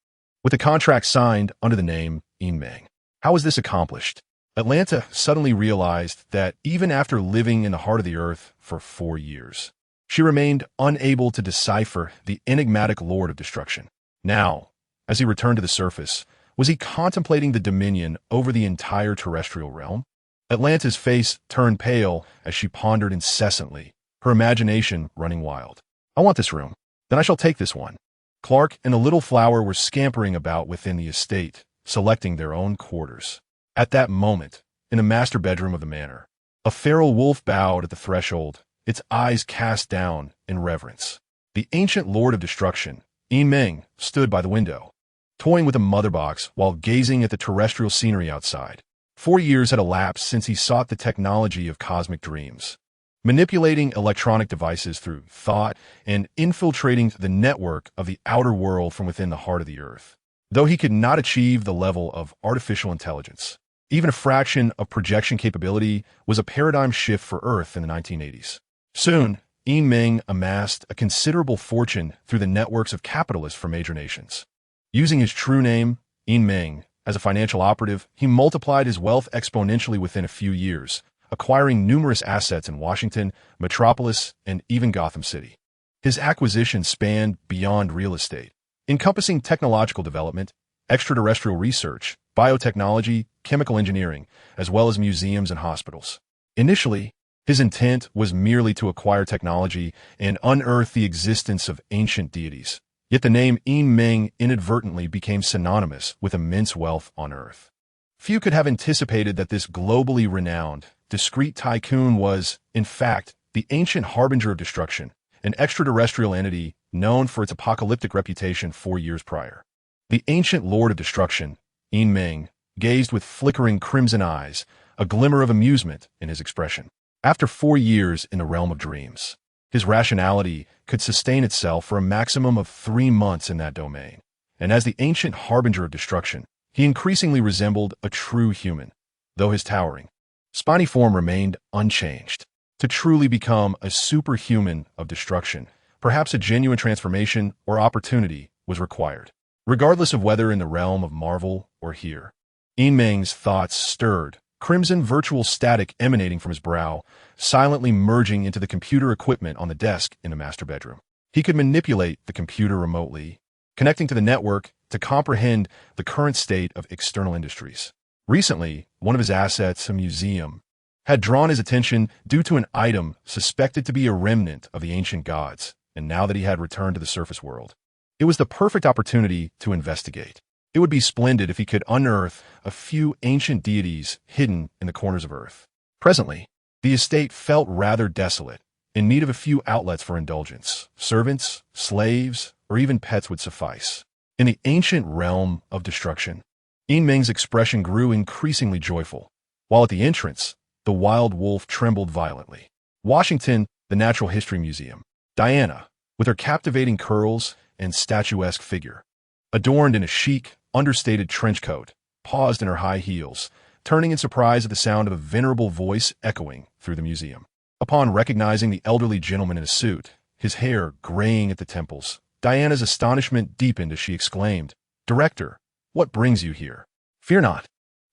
With the contract signed under the name Meng. How was this accomplished? Atlanta suddenly realized that even after living in the heart of the Earth for 4 years, she remained unable to decipher the enigmatic Lord of Destruction. Now, as he returned to the surface, was he contemplating the dominion over the entire terrestrial realm? Atlanta's face turned pale as she pondered incessantly, her imagination running wild. I want this room. Then I shall take this one. Clark and the little flower were scampering about within the estate, selecting their own quarters. At that moment, in the master bedroom of the manor, a feral wolf bowed at the threshold, its eyes cast down in reverence. The ancient Lord of Destruction, Meng, stood by the window, toying with a mother box while gazing at the terrestrial scenery outside. 4 years had elapsed since he sought the technology of cosmic dreams, manipulating electronic devices through thought and infiltrating the network of the outer world from within the heart of the Earth. Though he could not achieve the level of artificial intelligence, even a fraction of projection capability was a paradigm shift for Earth in the 1980s. Soon, Meng amassed a considerable fortune through the networks of capitalists from major nations. Using his true name, Meng, as a financial operative, he multiplied his wealth exponentially within a few years, acquiring numerous assets in Washington, Metropolis, and even Gotham City. His acquisitions spanned beyond real estate, encompassing technological development, extraterrestrial research, biotechnology, chemical engineering, as well as museums and hospitals. Initially, his intent was merely to acquire technology and unearth the existence of ancient deities. Yet the name Meng inadvertently became synonymous with immense wealth on Earth. Few could have anticipated that this globally renowned, discreet tycoon was, in fact, the ancient harbinger of destruction, an extraterrestrial entity known for its apocalyptic reputation 4 years prior. The ancient Lord of Destruction, Meng, gazed with flickering crimson eyes, a glimmer of amusement in his expression. After 4 years in the realm of dreams, his rationality could sustain itself for a maximum of 3 months in that domain, and as the ancient harbinger of destruction, he increasingly resembled a true human, though his towering, spiny form remained unchanged. To truly become a superhuman of destruction, perhaps a genuine transformation or opportunity was required. Regardless of whether in the realm of Marvel or here, Meng's thoughts stirred, crimson virtual static emanating from his brow, silently merging into the computer equipment on the desk in the master bedroom. He could manipulate the computer remotely, connecting to the network to comprehend the current state of external industries. Recently, one of his assets, a museum, had drawn his attention due to an item suspected to be a remnant of the ancient gods, and now that he had returned to the surface world, it was the perfect opportunity to investigate. It would be splendid if he could unearth a few ancient deities hidden in the corners of Earth. Presently, the estate felt rather desolate, in need of a few outlets for indulgence. Servants, slaves, or even pets would suffice. In the ancient realm of destruction, Meng's expression grew increasingly joyful, while at the entrance, the wild wolf trembled violently. Washington, the Natural History Museum. Diana, with her captivating curls and statuesque figure, adorned in a chic, understated trench coat, paused in her high heels, turning in surprise at the sound of a venerable voice echoing through the museum. Upon recognizing the elderly gentleman in a suit, his hair graying at the temples, Diana's astonishment deepened as she exclaimed, "Director, what brings you here?" "Fear not.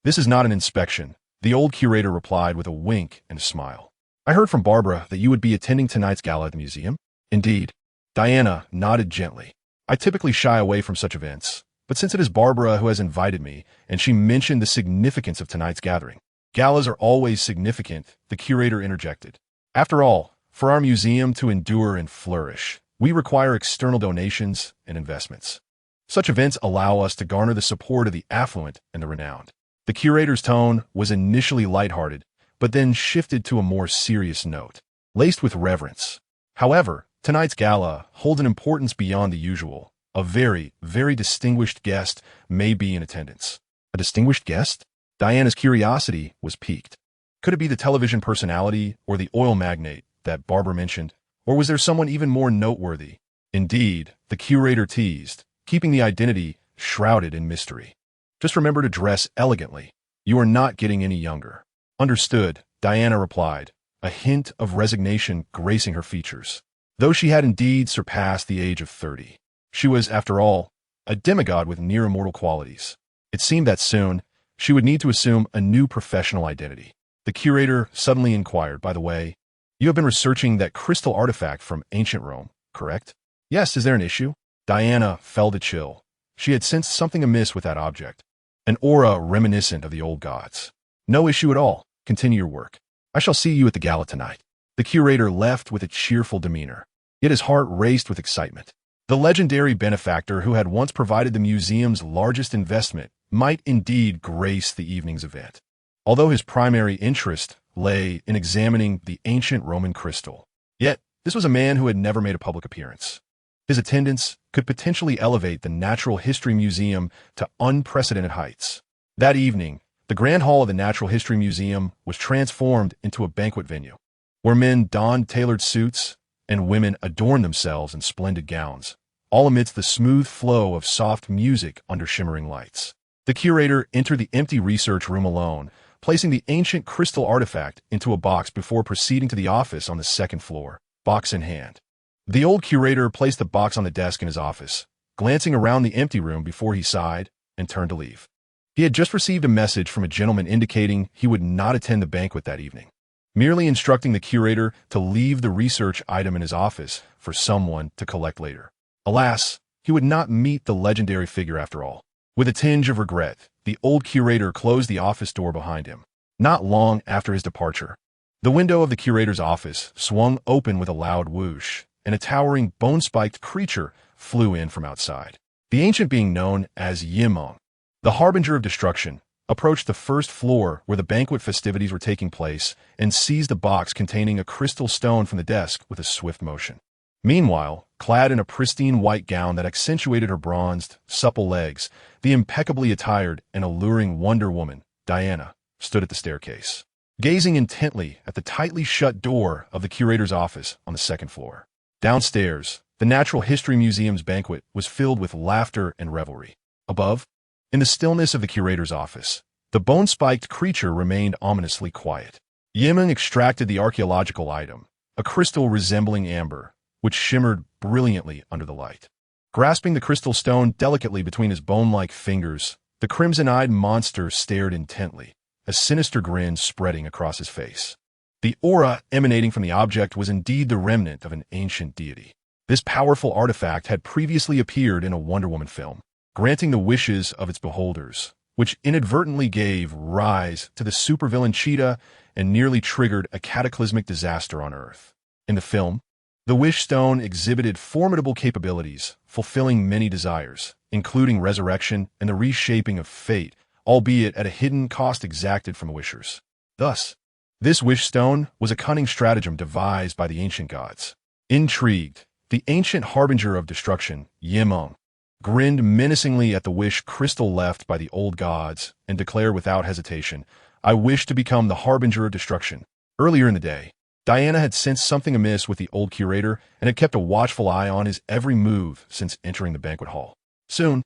This is not an inspection," the old curator replied with a wink and a smile. "I heard from Barbara that you would be attending tonight's gala at the museum." "Indeed." Diana nodded gently. "I typically shy away from such events, but since it is Barbara who has invited me, and she mentioned the significance of tonight's gathering." "Galas are always significant," the curator interjected. "After all, for our museum to endure and flourish, we require external donations and investments. Such events allow us to garner the support of the affluent and the renowned." The curator's tone was initially lighthearted, but then shifted to a more serious note, laced with reverence. "However, tonight's gala holds an importance beyond the usual. A very, very distinguished guest may be in attendance." "A distinguished guest?" Diana's curiosity was piqued. Could it be the television personality or the oil magnate that Barbara mentioned? Or was there someone even more noteworthy? Indeed, the curator teased, keeping the identity shrouded in mystery. "Just remember to dress elegantly. You are not getting any younger." "Understood," Diana replied, a hint of resignation gracing her features. Though she had indeed surpassed the age of 30, she was, after all, a demigod with near-immortal qualities. It seemed that soon she would need to assume a new professional identity. The curator suddenly inquired, "By the way, you have been researching that crystal artifact from ancient Rome, correct?" "Yes, is there an issue?" Diana felt a chill. She had sensed something amiss with that object, an aura reminiscent of the old gods. "No issue at all. Continue your work. I shall see you at the gala tonight." The curator left with a cheerful demeanor, yet his heart raced with excitement. The legendary benefactor who had once provided the museum's largest investment might indeed grace the evening's event, although his primary interest lay in examining the ancient Roman crystal. Yet, this was a man who had never made a public appearance. His attendance could potentially elevate the Natural History Museum to unprecedented heights. That evening, the Grand Hall of the Natural History Museum was transformed into a banquet venue, where men donned tailored suits and women adorned themselves in splendid gowns, all amidst the smooth flow of soft music under shimmering lights. The curator entered the empty research room alone, placing the ancient crystal artifact into a box before proceeding to the office on the second floor, box in hand. The old curator placed the box on the desk in his office, glancing around the empty room before he sighed and turned to leave. He had just received a message from a gentleman indicating he would not attend the banquet that evening, merely instructing the curator to leave the research item in his office for someone to collect later. Alas, he would not meet the legendary figure after all. With a tinge of regret, the old curator closed the office door behind him. Not long after his departure, the window of the curator's office swung open with a loud whoosh, and a towering, bone-spiked creature flew in from outside. The ancient being known as Meng, the harbinger of destruction, approached the first floor where the banquet festivities were taking place and seized a box containing a crystal stone from the desk with a swift motion. Meanwhile, clad in a pristine white gown that accentuated her bronzed, supple legs, the impeccably attired and alluring Wonder Woman, Diana, stood at the staircase, gazing intently at the tightly shut door of the curator's office on the second floor. Downstairs, the Natural History Museum's banquet was filled with laughter and revelry. Above, in the stillness of the curator's office, the bone-spiked creature remained ominously quiet. Meng extracted the archaeological item, a crystal resembling amber, which shimmered brilliantly under the light. Grasping the crystal stone delicately between his bone-like fingers, the crimson-eyed monster stared intently, a sinister grin spreading across his face. The aura emanating from the object was indeed the remnant of an ancient deity. This powerful artifact had previously appeared in a Wonder Woman film, granting the wishes of its beholders, which inadvertently gave rise to the supervillain Cheetah and nearly triggered a cataclysmic disaster on Earth. In the film, the Wish Stone exhibited formidable capabilities, fulfilling many desires, including resurrection and the reshaping of fate, albeit at a hidden cost exacted from the wishers. Thus, this Wish Stone was a cunning stratagem devised by the ancient gods. Intrigued, the ancient harbinger of destruction, Meng, grinned menacingly at the wish crystal left by the old gods and declared without hesitation, "I wish to become the harbinger of destruction." Earlier in the day, Diana had sensed something amiss with the old curator and had kept a watchful eye on his every move since entering the banquet hall. Soon,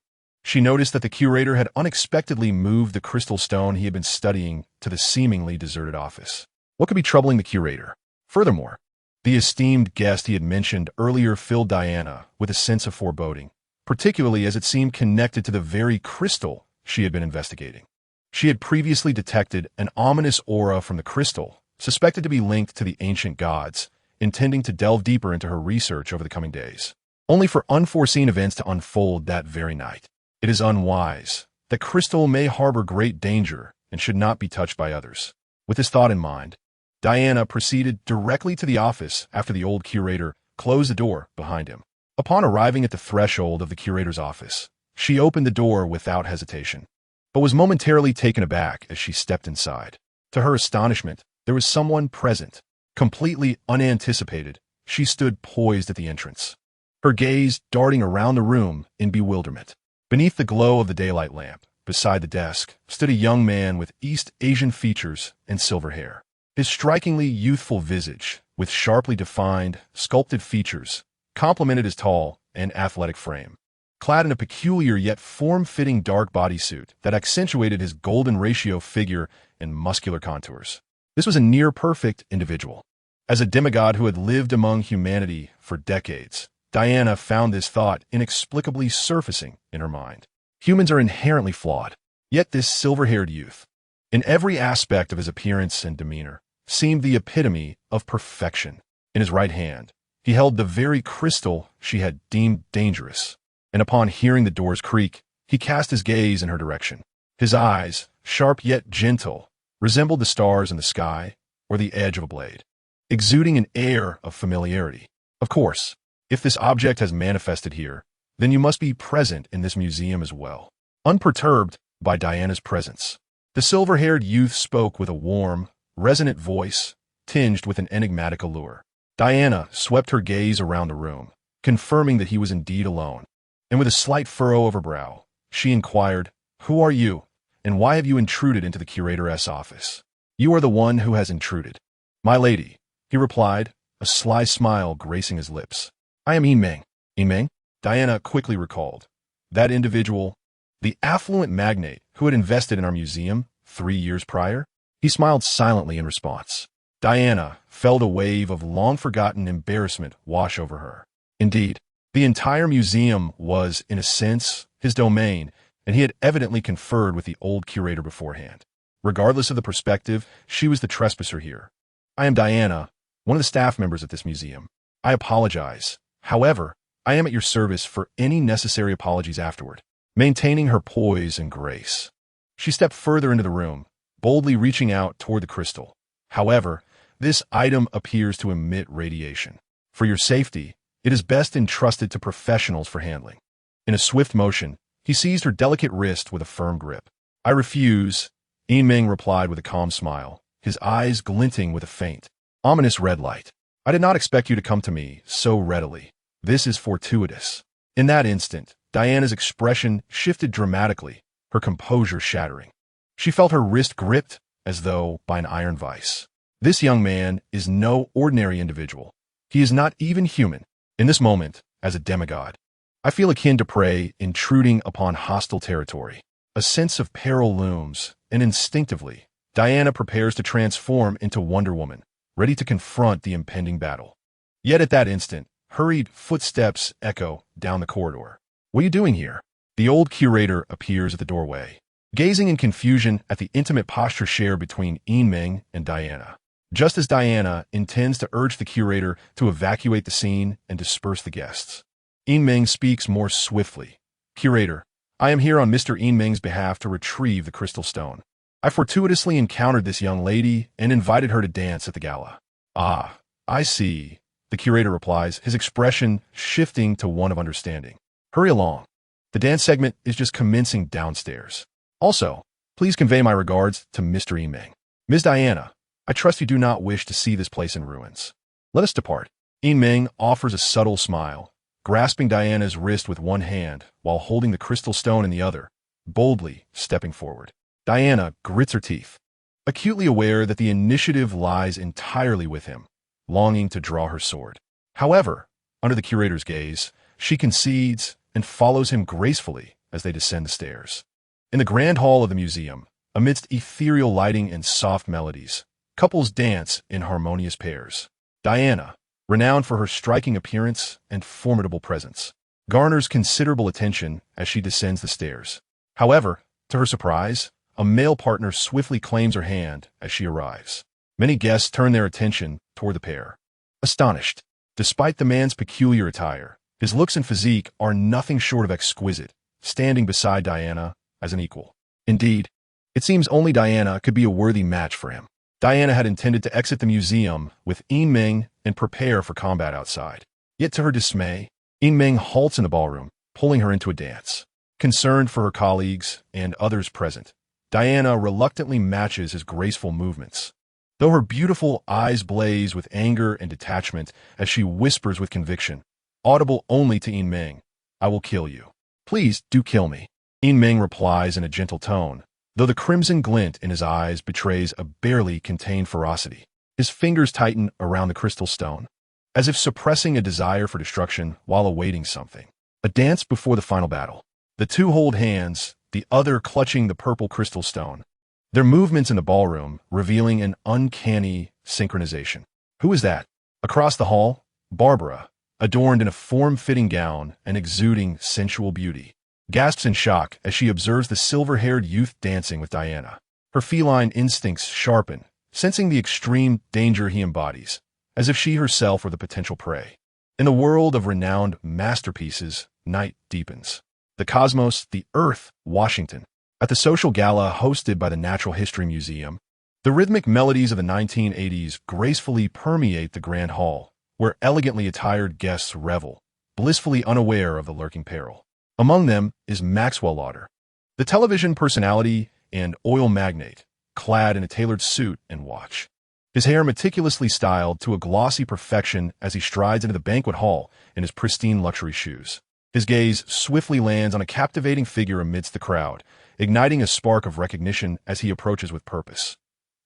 She noticed that the curator had unexpectedly moved the crystal stone he had been studying to the seemingly deserted office. What could be troubling the curator? Furthermore, the esteemed guest he had mentioned earlier filled Diana with a sense of foreboding, particularly as it seemed connected to the very crystal she had been investigating. She had previously detected an ominous aura from the crystal, suspected to be linked to the ancient gods, intending to delve deeper into her research over the coming days, only for unforeseen events to unfold that very night. It is unwise. The crystal may harbor great danger and should not be touched by others. With this thought in mind, Diana proceeded directly to the office after the old curator closed the door behind him. Upon arriving at the threshold of the curator's office, she opened the door without hesitation, but was momentarily taken aback as she stepped inside. To her astonishment, there was someone present. Completely unanticipated, she stood poised at the entrance, her gaze darting around the room in bewilderment. Beneath the glow of the daylight lamp, beside the desk, stood a young man with East Asian features and silver hair. His strikingly youthful visage, with sharply defined, sculpted features, complemented his tall and athletic frame. Clad in a peculiar yet form-fitting dark bodysuit that accentuated his golden ratio figure and muscular contours. This was a near-perfect individual. As a demigod who had lived among humanity for decades, Diana found this thought inexplicably surfacing in her mind. Humans are inherently flawed, yet this silver-haired youth, in every aspect of his appearance and demeanor, seemed the epitome of perfection. In his right hand, he held the very crystal she had deemed dangerous, and upon hearing the doors creak, he cast his gaze in her direction. His eyes, sharp yet gentle, resembled the stars in the sky or the edge of a blade, exuding an air of familiarity. Of course, if this object has manifested here, then you must be present in this museum as well. Unperturbed by Diana's presence, the silver-haired youth spoke with a warm, resonant voice, tinged with an enigmatic allure. Diana swept her gaze around the room, confirming that he was indeed alone, and with a slight furrow of her brow, she inquired, "Who are you, and why have you intruded into the curator's office?" "You are the one who has intruded, my lady," he replied, a sly smile gracing his lips. "I am Meng." Meng? Diana quickly recalled. That individual, the affluent magnate who had invested in our museum 3 years prior? He smiled silently in response. Diana felt a wave of long-forgotten embarrassment wash over her. Indeed, the entire museum was, in a sense, his domain, and he had evidently conferred with the old curator beforehand. Regardless of the perspective, she was the trespasser here. "I am Diana, one of the staff members at this museum. I apologize. However, I am at your service for any necessary apologies afterward." Maintaining her poise and grace, she stepped further into the room, boldly reaching out toward the crystal. "However, this item appears to emit radiation. For your safety, it is best entrusted to professionals for handling." In a swift motion, he seized her delicate wrist with a firm grip. "I refuse," Meng replied with a calm smile, his eyes glinting with a faint, ominous red light. "I did not expect you to come to me so readily. This is fortuitous." In that instant, Diana's expression shifted dramatically, her composure shattering. She felt her wrist gripped as though by an iron vice. This young man is no ordinary individual. He is not even human. In this moment, as a demigod, I feel akin to prey intruding upon hostile territory. A sense of peril looms, and instinctively, Diana prepares to transform into Wonder Woman, ready to confront the impending battle. Yet at that instant, hurried footsteps echo down the corridor. "What are you doing here?" The old curator appears at the doorway, gazing in confusion at the intimate posture shared between Meng and Diana. Just as Diana intends to urge the curator to evacuate the scene and disperse the guests, Meng speaks more swiftly. "Curator, I am here on Mr. Meng's behalf to retrieve the crystal stone. I fortuitously encountered this young lady and invited her to dance at the gala." "Ah, I see," the curator replies, his expression shifting to one of understanding. "Hurry along. The dance segment is just commencing downstairs. Also, please convey my regards to Mr. Meng. Ms. Diana, I trust you do not wish to see this place in ruins. Let us depart." Meng offers a subtle smile, grasping Diana's wrist with one hand while holding the crystal stone in the other, boldly stepping forward. Diana grits her teeth, acutely aware that the initiative lies entirely with him, longing to draw her sword. However, under the curator's gaze, she concedes and follows him gracefully as they descend the stairs. In the grand hall of the museum, amidst ethereal lighting and soft melodies, couples dance in harmonious pairs. Diana, renowned for her striking appearance and formidable presence, garners considerable attention as she descends the stairs. However, to her surprise, a male partner swiftly claims her hand as she arrives. Many guests turn their attention toward the pair. Astonished, despite the man's peculiar attire, his looks and physique are nothing short of exquisite, standing beside Diana as an equal. Indeed, it seems only Diana could be a worthy match for him. Diana had intended to exit the museum with Meng and prepare for combat outside. Yet to her dismay, Meng halts in the ballroom, pulling her into a dance. Concerned for her colleagues and others present, Diana reluctantly matches his graceful movements. Though her beautiful eyes blaze with anger and detachment as she whispers with conviction, audible only to Meng, "I will kill you. Please do kill me." Meng replies in a gentle tone, though the crimson glint in his eyes betrays a barely contained ferocity. His fingers tighten around the crystal stone, as if suppressing a desire for destruction while awaiting something. A dance before the final battle. The two hold hands, the other clutching the purple crystal stone, their movements in the ballroom revealing an uncanny synchronization. Who is that? Across the hall, Barbara, adorned in a form-fitting gown and exuding sensual beauty, gasps in shock as she observes the silver-haired youth dancing with Diana. Her feline instincts sharpen, sensing the extreme danger he embodies, as if she herself were the potential prey. In the world of renowned masterpieces, night deepens. The cosmos, the Earth, Washington. At the social gala hosted by the Natural History Museum, the rhythmic melodies of the 1980s gracefully permeate the grand hall, where elegantly attired guests revel, blissfully unaware of the lurking peril. Among them is Maxwell Lauder, the television personality and oil magnate, clad in a tailored suit and watch. His hair meticulously styled to a glossy perfection as he strides into the banquet hall in his pristine luxury shoes. His gaze swiftly lands on a captivating figure amidst the crowd, igniting a spark of recognition as he approaches with purpose.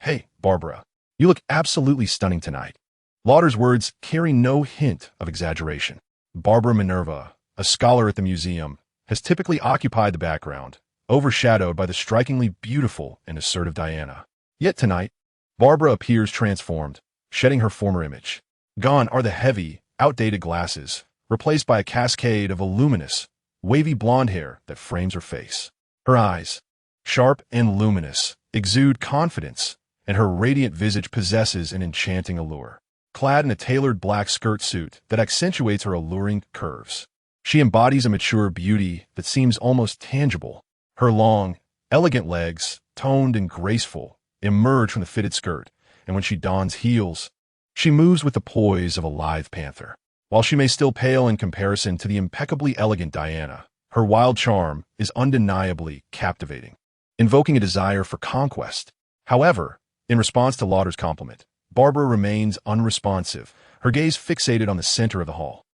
"Hey, Barbara, you look absolutely stunning tonight." Lauder's words carry no hint of exaggeration. Barbara Minerva, a scholar at the museum, has typically occupied the background, overshadowed by the strikingly beautiful and assertive Diana. Yet tonight, Barbara appears transformed, shedding her former image. Gone are the heavy, outdated glasses, replaced by a cascade of voluminous, wavy blonde hair that frames her face. Her eyes, sharp and luminous, exude confidence, and her radiant visage possesses an enchanting allure. Clad in a tailored black skirt suit that accentuates her alluring curves, she embodies a mature beauty that seems almost tangible. Her long, elegant legs, toned and graceful, emerge from the fitted skirt, and when she dons heels, she moves with the poise of a lithe panther. While she may still pale in comparison to the impeccably elegant Diana, her wild charm is undeniably captivating, invoking a desire for conquest. However, in response to Lauder's compliment, Barbara remains unresponsive, her gaze fixated on the center of the hall.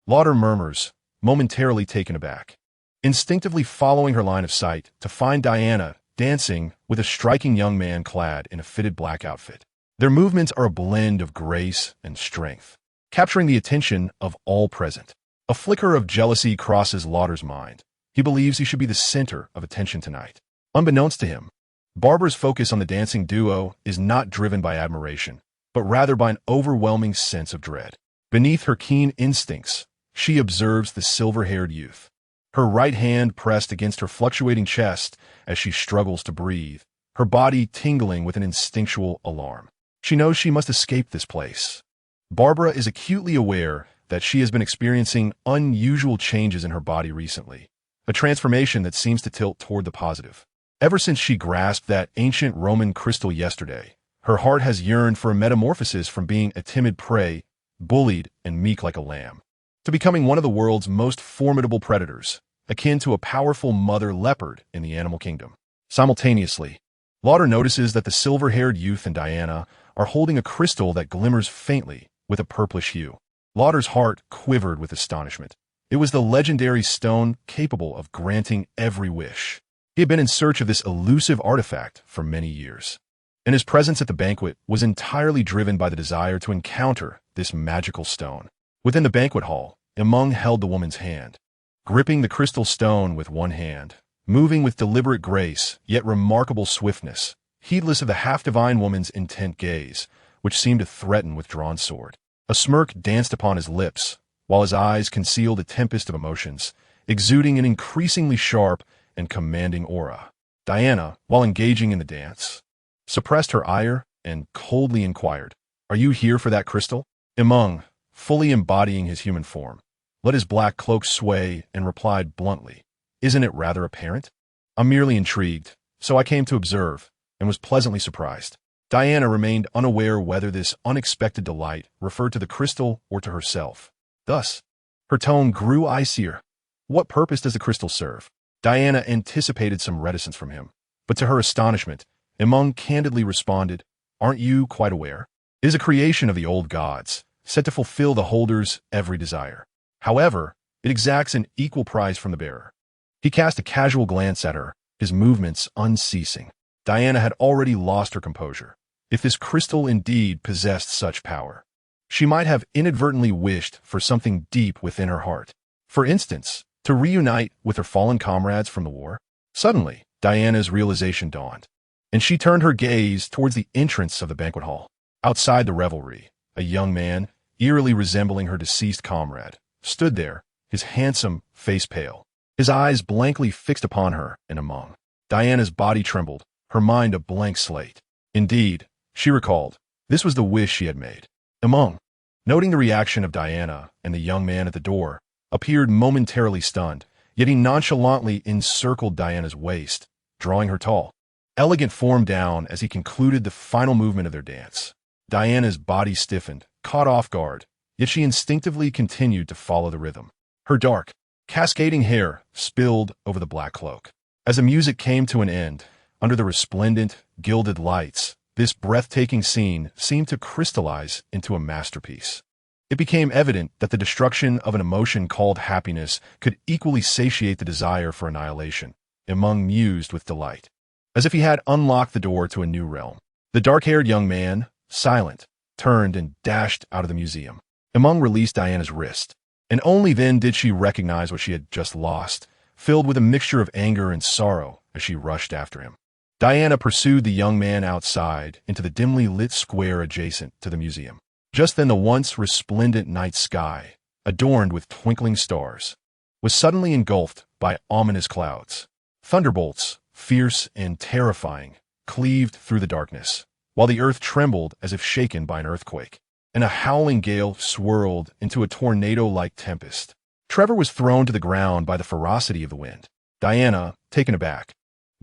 Lauder murmurs, momentarily taken aback, instinctively following her line of sight to find Diana dancing with a striking young man clad in a fitted black outfit. Their movements are a blend of grace and strength, capturing the attention of all present. A flicker of jealousy crosses Lauder's mind. He believes he should be the center of attention tonight. Unbeknownst to him, Barbara's focus on the dancing duo is not driven by admiration, but rather by an overwhelming sense of dread. Beneath her keen instincts, she observes the silver-haired youth, her right hand pressed against her fluctuating chest as she struggles to breathe, her body tingling with an instinctual alarm. She knows she must escape this place. Barbara is acutely aware that she has been experiencing unusual changes in her body recently, a transformation that seems to tilt toward the positive. Ever since she grasped that ancient Roman crystal yesterday, her heart has yearned for a metamorphosis from being a timid prey, bullied and meek like a lamb, to becoming one of the world's most formidable predators, akin to a powerful mother leopard in the animal kingdom. Simultaneously, Lauder notices that the silver-haired youth and Diana are holding a crystal that glimmers faintly with a purplish hue. Lauder's heart quivered with astonishment. It was the legendary stone capable of granting every wish. He had been in search of this elusive artifact for many years, and his presence at the banquet was entirely driven by the desire to encounter this magical stone. Within the banquet hall, Meng held the woman's hand, gripping the crystal stone with one hand, moving with deliberate grace, yet remarkable swiftness, heedless of the half-divine woman's intent gaze, which seemed to threaten with drawn sword. A smirk danced upon his lips, while his eyes concealed a tempest of emotions, exuding an increasingly sharp and commanding aura. Diana, while engaging in the dance, suppressed her ire and coldly inquired, "Are you here for that crystal?" Meng, fully embodying his human form, let his black cloak sway and replied bluntly, "Isn't it rather apparent? I'm merely intrigued, so I came to observe, and was pleasantly surprised." Diana remained unaware whether this unexpected delight referred to the crystal or to herself. Thus, her tone grew icier. "What purpose does the crystal serve?" Diana anticipated some reticence from him, but to her astonishment, Meng candidly responded, "Aren't you quite aware? It is a creation of the old gods, set to fulfill the holder's every desire. However, it exacts an equal price from the bearer." He cast a casual glance at her, his movements unceasing. Diana had already lost her composure. If this crystal indeed possessed such power, she might have inadvertently wished for something deep within her heart. For instance, to reunite with her fallen comrades from the war. Suddenly, Diana's realization dawned, and she turned her gaze towards the entrance of the banquet hall. Outside the revelry, a young man, eerily resembling her deceased comrade, stood there, his handsome face pale, his eyes blankly fixed upon her and Meng. Diana's body trembled, her mind a blank slate. Indeed, she recalled, this was the wish she had made. Meng, noting the reaction of Diana and the young man at the door, appeared momentarily stunned, yet he nonchalantly encircled Diana's waist, drawing her tall, elegant form down as he concluded the final movement of their dance. Diana's body stiffened, caught off guard, yet she instinctively continued to follow the rhythm. Her dark, cascading hair spilled over the black cloak. As the music came to an end, under the resplendent, gilded lights, this breathtaking scene seemed to crystallize into a masterpiece. It became evident that the destruction of an emotion called happiness could equally satiate the desire for annihilation. Meng mused with delight, as if he had unlocked the door to a new realm. The dark-haired young man, silent, turned and dashed out of the museum. Meng released Diana's wrist, and only then did she recognize what she had just lost, filled with a mixture of anger and sorrow as she rushed after him. Diana pursued the young man outside into the dimly lit square adjacent to the museum. Just then the once resplendent night sky, adorned with twinkling stars, was suddenly engulfed by ominous clouds. Thunderbolts, fierce and terrifying, cleaved through the darkness, while the earth trembled as if shaken by an earthquake, and a howling gale swirled into a tornado-like tempest. Trevor was thrown to the ground by the ferocity of the wind. Diana, taken aback,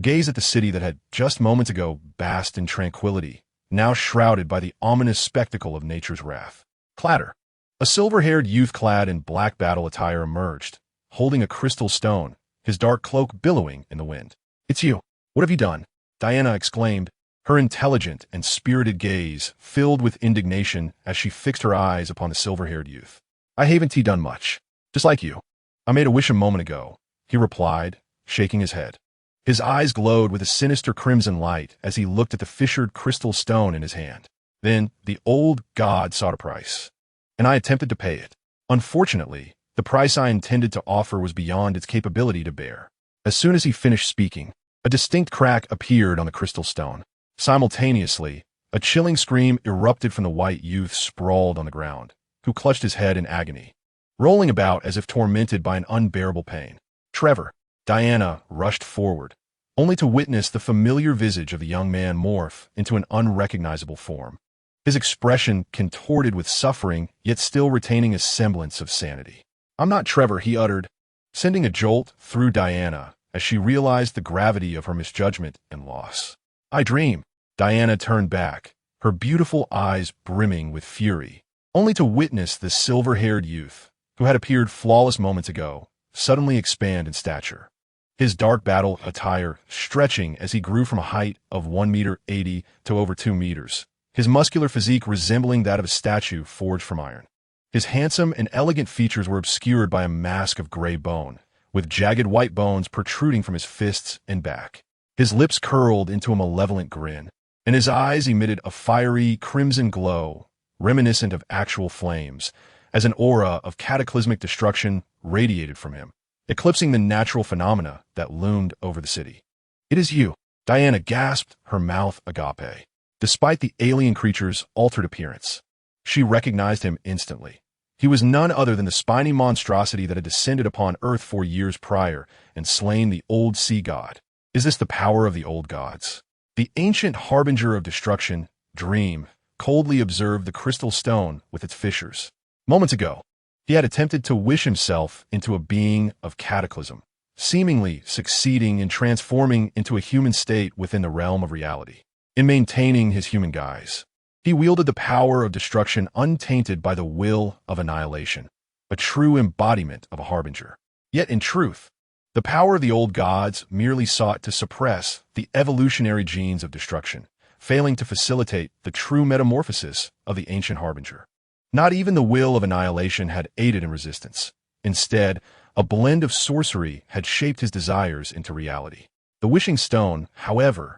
gazed at the city that had just moments ago basked in tranquility, now shrouded by the ominous spectacle of nature's wrath. Clatter! A silver-haired youth clad in black battle attire emerged, holding a crystal stone, his dark cloak billowing in the wind. "It's you! What have you done?" Diana exclaimed, her intelligent and spirited gaze filled with indignation as she fixed her eyes upon the silver-haired youth. "I haven't done much. Just like you. I made a wish a moment ago," he replied, shaking his head. His eyes glowed with a sinister crimson light as he looked at the fissured crystal stone in his hand. "Then the old god sought a price, and I attempted to pay it. Unfortunately, the price I intended to offer was beyond its capability to bear." As soon as he finished speaking, a distinct crack appeared on the crystal stone. Simultaneously, a chilling scream erupted from the white youth sprawled on the ground, who clutched his head in agony, rolling about as if tormented by an unbearable pain. "Trevor!" Diana rushed forward, only to witness the familiar visage of the young man morph into an unrecognizable form. His expression contorted with suffering, yet still retaining a semblance of sanity. "I'm not Trevor," he uttered, sending a jolt through Diana as she realized the gravity of her misjudgment and loss. "I dream." Diana turned back, her beautiful eyes brimming with fury, only to witness the silver-haired youth, who had appeared flawless moments ago, suddenly expand in stature. His dark battle attire stretching as he grew from a height of 1.80 meters to over 2 meters, his muscular physique resembling that of a statue forged from iron. His handsome and elegant features were obscured by a mask of gray bone, with jagged white bones protruding from his fists and back. His lips curled into a malevolent grin, and his eyes emitted a fiery crimson glow, reminiscent of actual flames, as an aura of cataclysmic destruction radiated from him. eclipsing the natural phenomena that loomed over the city. "It is you," Diana gasped, her mouth agape. Despite the alien creature's altered appearance, she recognized him instantly. He was none other than the spiny monstrosity that had descended upon Earth 4 years prior and slain the old sea god. Is this the power of the old gods? The ancient harbinger of destruction, Dream, coldly observed the crystal stone with its fissures. Moments ago, he had attempted to wish himself into a being of cataclysm, seemingly succeeding in transforming into a human state within the realm of reality. In maintaining his human guise, he wielded the power of destruction untainted by the will of annihilation, a true embodiment of a harbinger. Yet in truth, the power of the old gods merely sought to suppress the evolutionary genes of destruction, failing to facilitate the true metamorphosis of the ancient harbinger. Not even the will of annihilation had aided in resistance. Instead, a blend of sorcery had shaped his desires into reality. The wishing stone, however,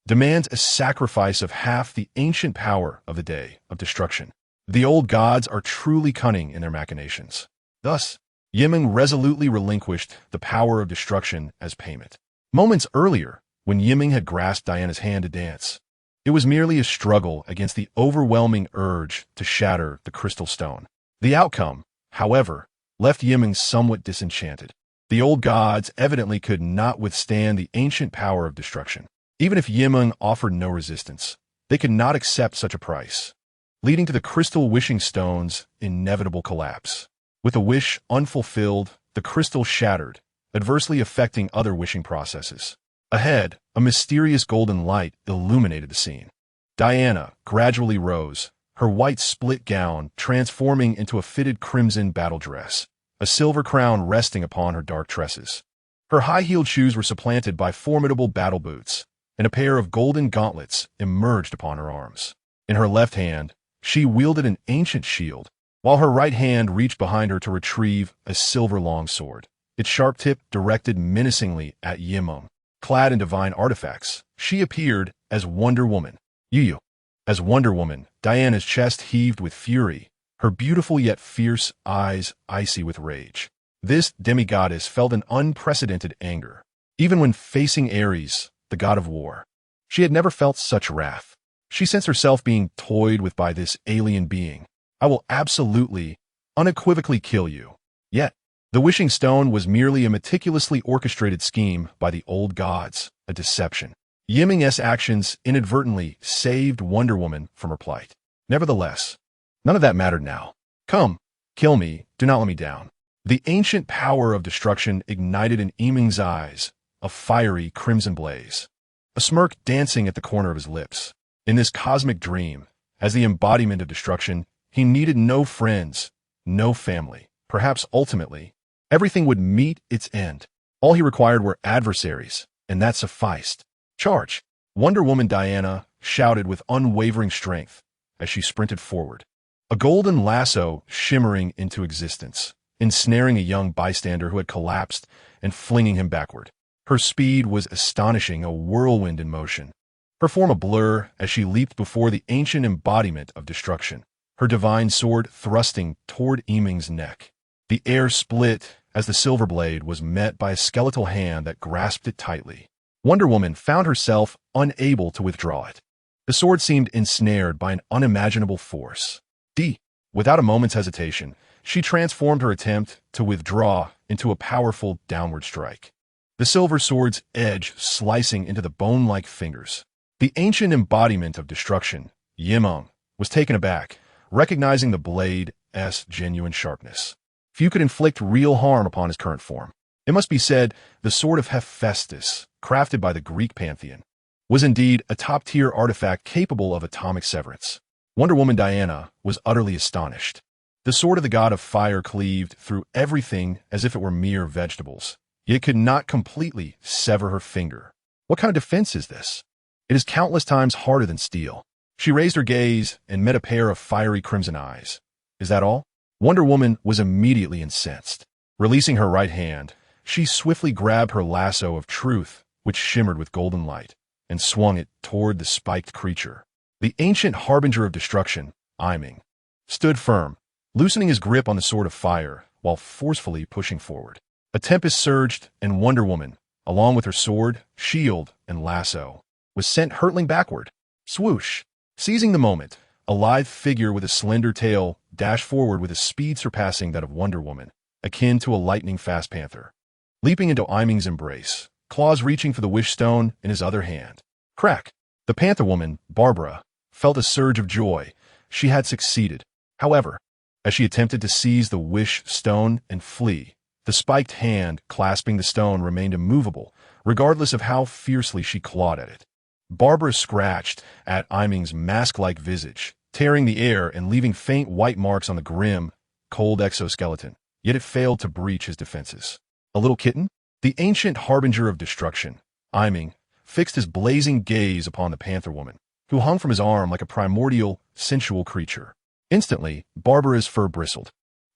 demands a sacrifice of half the ancient power of the day of destruction. The old gods are truly cunning in their machinations. Thus, Meng resolutely relinquished the power of destruction as payment. Moments earlier, when Meng had grasped Diana's hand to dance, it was merely a struggle against the overwhelming urge to shatter the crystal stone. The outcome, however, left Meng somewhat disenchanted. The old gods evidently could not withstand the ancient power of destruction. Even if Meng offered no resistance, they could not accept such a price, leading to the crystal wishing stone's inevitable collapse. With a wish unfulfilled, the crystal shattered, adversely affecting other wishing processes. Ahead, a mysterious golden light illuminated the scene. Diana gradually rose, her white split gown transforming into a fitted crimson battle dress, a silver crown resting upon her dark tresses. Her high-heeled shoes were supplanted by formidable battle boots, and a pair of golden gauntlets emerged upon her arms. In her left hand, she wielded an ancient shield, while her right hand reached behind her to retrieve a silver longsword, its sharp tip directed menacingly at Meng. Clad in divine artifacts, she appeared as Wonder Woman. Yu. As Wonder Woman, Diana's chest heaved with fury, her beautiful yet fierce eyes icy with rage. This demigoddess felt an unprecedented anger. Even when facing Ares, the god of war, she had never felt such wrath. She sensed herself being toyed with by this alien being. "I will absolutely, unequivocally kill you." Yet, the wishing stone was merely a meticulously orchestrated scheme by the old gods, a deception. Meng's actions inadvertently saved Wonder Woman from her plight. Nevertheless, none of that mattered now. "Come, kill me, do not let me down." The ancient power of destruction ignited in Meng's eyes, a fiery crimson blaze, a smirk dancing at the corner of his lips. In this cosmic dream, as the embodiment of destruction, he needed no friends, no family. Perhaps ultimately, everything would meet its end. All he required were adversaries, and that sufficed. "Charge!" Wonder Woman Diana shouted with unwavering strength as she sprinted forward, a golden lasso shimmering into existence, ensnaring a young bystander who had collapsed and flinging him backward. Her speed was astonishing, a whirlwind in motion, her form a blur as she leaped before the ancient embodiment of destruction, her divine sword thrusting toward Meng's neck. The air split as the silver blade was met by a skeletal hand that grasped it tightly. Wonder Woman found herself unable to withdraw it. The sword seemed ensnared by an unimaginable force. Without a moment's hesitation, she transformed her attempt to withdraw into a powerful downward strike, the silver sword's edge slicing into the bone-like fingers. The ancient embodiment of destruction, Meng, was taken aback, recognizing the blade's genuine sharpness. Few could inflict real harm upon his current form. It must be said, the sword of Hephaestus, crafted by the Greek pantheon, was indeed a top-tier artifact capable of atomic severance. Wonder Woman Diana was utterly astonished. The sword of the god of fire cleaved through everything as if it were mere vegetables, yet could not completely sever her finger. What kind of defense is this? It is countless times harder than steel. She raised her gaze and met a pair of fiery crimson eyes. Is that all? Wonder Woman was immediately incensed. Releasing her right hand, she swiftly grabbed her lasso of truth, which shimmered with golden light, and swung it toward the spiked creature. The ancient harbinger of destruction, Meng, stood firm, loosening his grip on the sword of fire while forcefully pushing forward. A tempest surged, and Wonder Woman, along with her sword, shield, and lasso, was sent hurtling backward. Swoosh! Seizing the moment, a lithe figure with a slender tail dashed forward with a speed surpassing that of Wonder Woman, akin to a lightning-fast panther. Leaping into Iming's embrace, claws reaching for the wish stone in his other hand. Crack! The Panther Woman, Barbara, felt a surge of joy. She had succeeded. However, as she attempted to seize the wish stone and flee, the spiked hand clasping the stone remained immovable, regardless of how fiercely she clawed at it. Barbara scratched at Iming's mask-like visage, tearing the air and leaving faint white marks on the grim, cold exoskeleton, yet it failed to breach his defenses. A little kitten? The ancient harbinger of destruction, Iming, fixed his blazing gaze upon the Panther Woman, who hung from his arm like a primordial, sensual creature. Instantly, Barbara's fur bristled.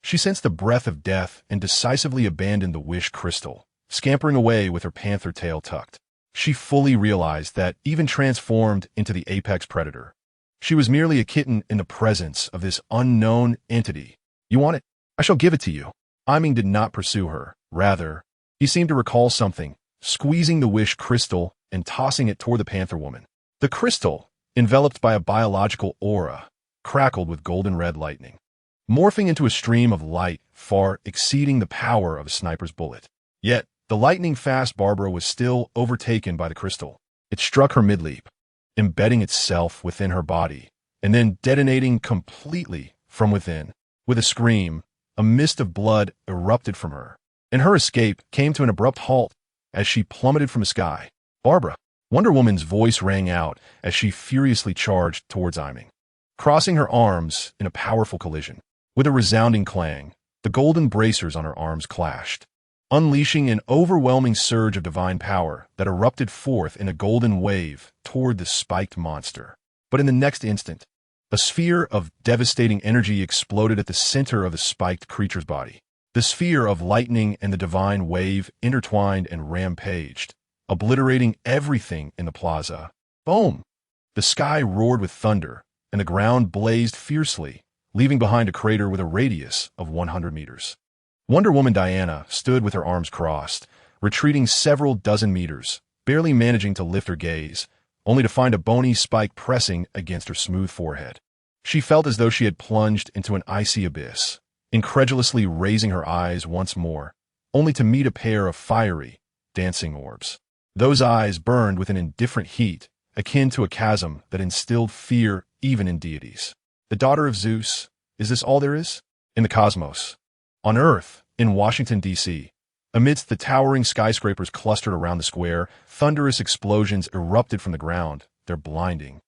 She sensed the breath of death and decisively abandoned the wish crystal, scampering away with her panther tail tucked. She fully realized that, even transformed into the apex predator, she was merely a kitten in the presence of this unknown entity. You want it? I shall give it to you. Iming did not pursue her. Rather, he seemed to recall something, squeezing the wish crystal and tossing it toward the Panther Woman. The crystal, enveloped by a biological aura, crackled with golden red lightning, morphing into a stream of light far exceeding the power of a sniper's bullet. Yet, the lightning-fast Barbara was still overtaken by the crystal. It struck her mid-leap, embedding itself within her body, and then detonating completely from within. With a scream, a mist of blood erupted from her, and her escape came to an abrupt halt as she plummeted from the sky. Barbara! Wonder Woman's voice rang out as she furiously charged towards Iming, crossing her arms in a powerful collision. With a resounding clang, the golden bracers on her arms clashed, unleashing an overwhelming surge of divine power that erupted forth in a golden wave toward the spiked monster. But in the next instant, a sphere of devastating energy exploded at the center of the spiked creature's body. The sphere of lightning and the divine wave intertwined and rampaged, obliterating everything in the plaza. Boom! The sky roared with thunder, and the ground blazed fiercely, leaving behind a crater with a radius of 100 meters. Wonder Woman Diana stood with her arms crossed, retreating several dozen meters, barely managing to lift her gaze, only to find a bony spike pressing against her smooth forehead. She felt as though she had plunged into an icy abyss, incredulously raising her eyes once more, only to meet a pair of fiery, dancing orbs. Those eyes burned with an indifferent heat, akin to a chasm that instilled fear even in deities. The daughter of Zeus, is this all there is? In the cosmos. On Earth, in Washington, D.C., amidst the towering skyscrapers clustered around the square, thunderous explosions erupted from the ground, their blinding,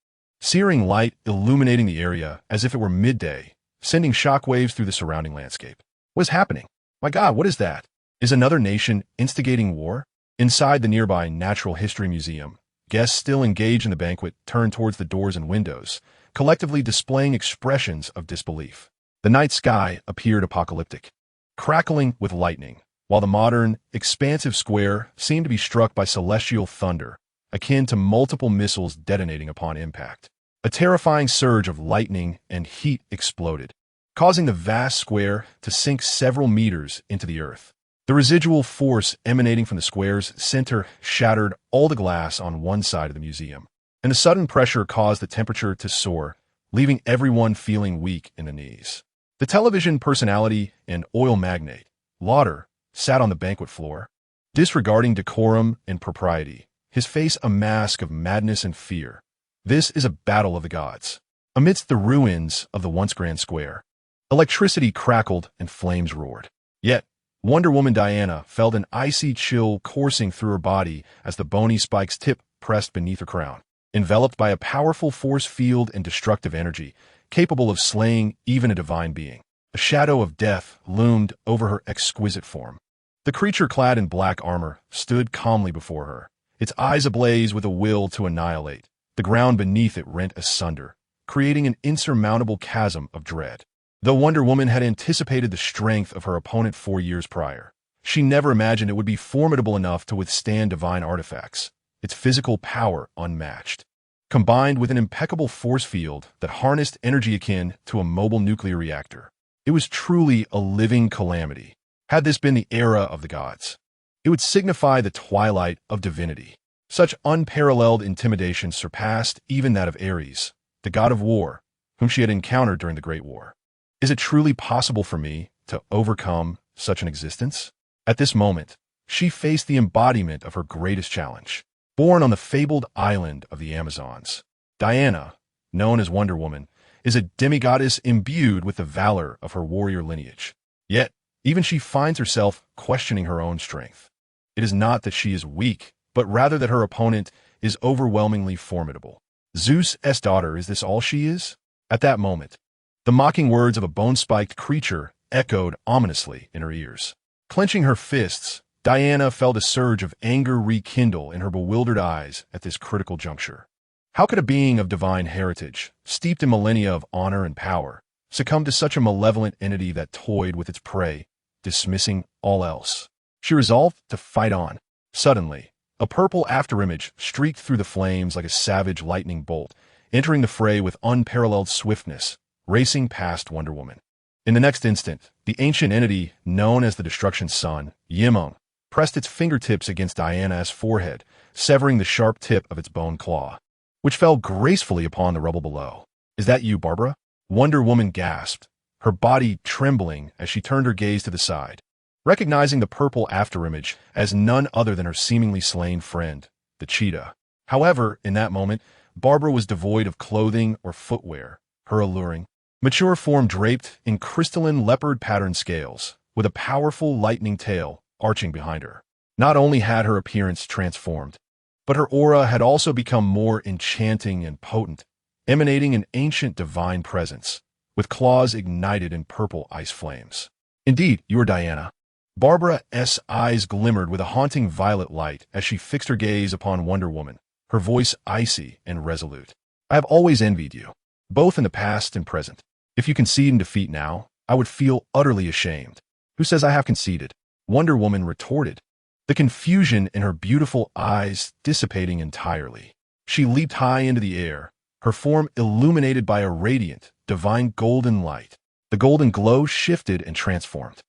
searing light illuminating the area as if it were midday, sending shockwaves through the surrounding landscape. What is happening? My God, what is that? Is another nation instigating war? Inside the nearby Natural History Museum, guests still engaged in the banquet turned towards the doors and windows, collectively displaying expressions of disbelief. The night sky appeared apocalyptic, crackling with lightning, while the modern, expansive square seemed to be struck by celestial thunder, akin to multiple missiles detonating upon impact. A terrifying surge of lightning and heat exploded, causing the vast square to sink several meters into the earth. The residual force emanating from the square's center shattered all the glass on one side of the museum, and the sudden pressure caused the temperature to soar, leaving everyone feeling weak in the knees. The television personality and oil magnate, Lauder, sat on the banquet floor, disregarding decorum and propriety, his face a mask of madness and fear. This is a battle of the gods. Amidst the ruins of the once grand square, electricity crackled and flames roared. Yet, Wonder Woman Diana felt an icy chill coursing through her body as the bony spike's tip pressed beneath her crown. Enveloped by a powerful force field and destructive energy, capable of slaying even a divine being, a shadow of death loomed over her exquisite form. The creature clad in black armor stood calmly before her, its eyes ablaze with a will to annihilate. The ground beneath it rent asunder, creating an insurmountable chasm of dread. Though Wonder Woman had anticipated the strength of her opponent 4 years prior, she never imagined it would be formidable enough to withstand divine artifacts, its physical power unmatched. Combined with an impeccable force field that harnessed energy akin to a mobile nuclear reactor, it was truly a living calamity. Had this been the era of the gods, it would signify the twilight of divinity. Such unparalleled intimidation surpassed even that of Ares, the god of war, whom she had encountered during the Great War. Is it truly possible for me to overcome such an existence? At this moment, she faced the embodiment of her greatest challenge. Born on the fabled island of the Amazons, Diana, known as Wonder Woman, is a demigoddess imbued with the valor of her warrior lineage. Yet, even she finds herself questioning her own strength. It is not that she is weak, but rather that her opponent is overwhelmingly formidable. Zeus's daughter, is this all she is? At that moment, the mocking words of a bone-spiked creature echoed ominously in her ears. Clenching her fists, Diana felt a surge of anger rekindle in her bewildered eyes at this critical juncture. How could a being of divine heritage, steeped in millennia of honor and power, succumb to such a malevolent entity that toyed with its prey, dismissing all else? She resolved to fight on. Suddenly, a purple afterimage streaked through the flames like a savage lightning bolt, entering the fray with unparalleled swiftness, racing past Wonder Woman. In the next instant, the ancient entity known as the Destruction Sun, Meng, pressed its fingertips against Diana's forehead, severing the sharp tip of its bone claw, which fell gracefully upon the rubble below. "Is that you, Barbara?" Wonder Woman gasped, her body trembling as she turned her gaze to the side, recognizing the purple afterimage as none other than her seemingly slain friend, the cheetah. However, in that moment, Barbara was devoid of clothing or footwear, her alluring, mature form draped in crystalline leopard-patterned scales, with a powerful lightning tail arching behind her. Not only had her appearance transformed, but her aura had also become more enchanting and potent, emanating an ancient divine presence, with claws ignited in purple ice flames. "Indeed, you are Diana." Barbara's eyes glimmered with a haunting violet light as she fixed her gaze upon Wonder Woman, her voice icy and resolute. "I have always envied you, both in the past and present. If you concede in defeat now, I would feel utterly ashamed." "Who says I have conceded?" Wonder Woman retorted, the confusion in her beautiful eyes dissipating entirely. She leaped high into the air, her form illuminated by a radiant, divine golden light. The golden glow shifted and transformed.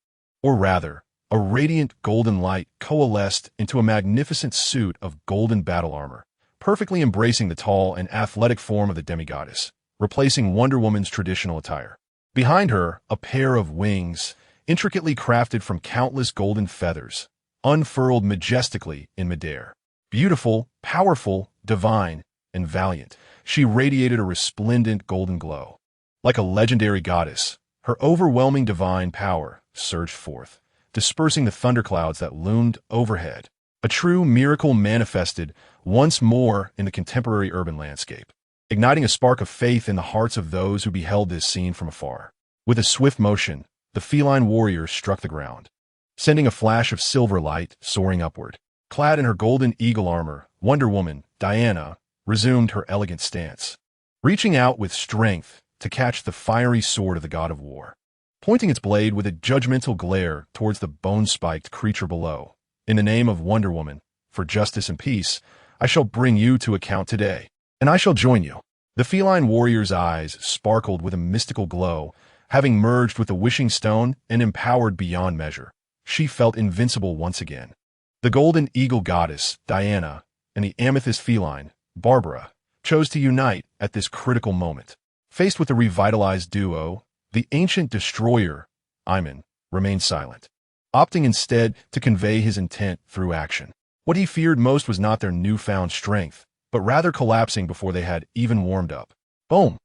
Or rather, a radiant golden light coalesced into a magnificent suit of golden battle armor, perfectly embracing the tall and athletic form of the demigoddess, replacing Wonder Woman's traditional attire. Behind her, a pair of wings, intricately crafted from countless golden feathers, unfurled majestically in midair. Beautiful, powerful, divine, and valiant, she radiated a resplendent golden glow. Like a legendary goddess, her overwhelming divine power surged forth, dispersing the thunderclouds that loomed overhead. A true miracle manifested once more in the contemporary urban landscape, igniting a spark of faith in the hearts of those who beheld this scene from afar. With a swift motion, the feline warrior struck the ground, sending a flash of silver light soaring upward. Clad in her golden eagle armor, Wonder Woman, Diana, resumed her elegant stance, reaching out with strength to catch the fiery sword of the god of war, pointing its blade with a judgmental glare towards the bone-spiked creature below. "In the name of Wonder Woman, for justice and peace, I shall bring you to account today, and I shall join you." The feline warrior's eyes sparkled with a mystical glow, having merged with the wishing stone and empowered beyond measure. She felt invincible once again. The golden eagle goddess, Diana, and the amethyst feline, Barbara, chose to unite at this critical moment. Faced with the revitalized duo, the ancient destroyer, Iman, remained silent, opting instead to convey his intent through action. What he feared most was not their newfound strength, but rather collapsing before they had even warmed up. Boom!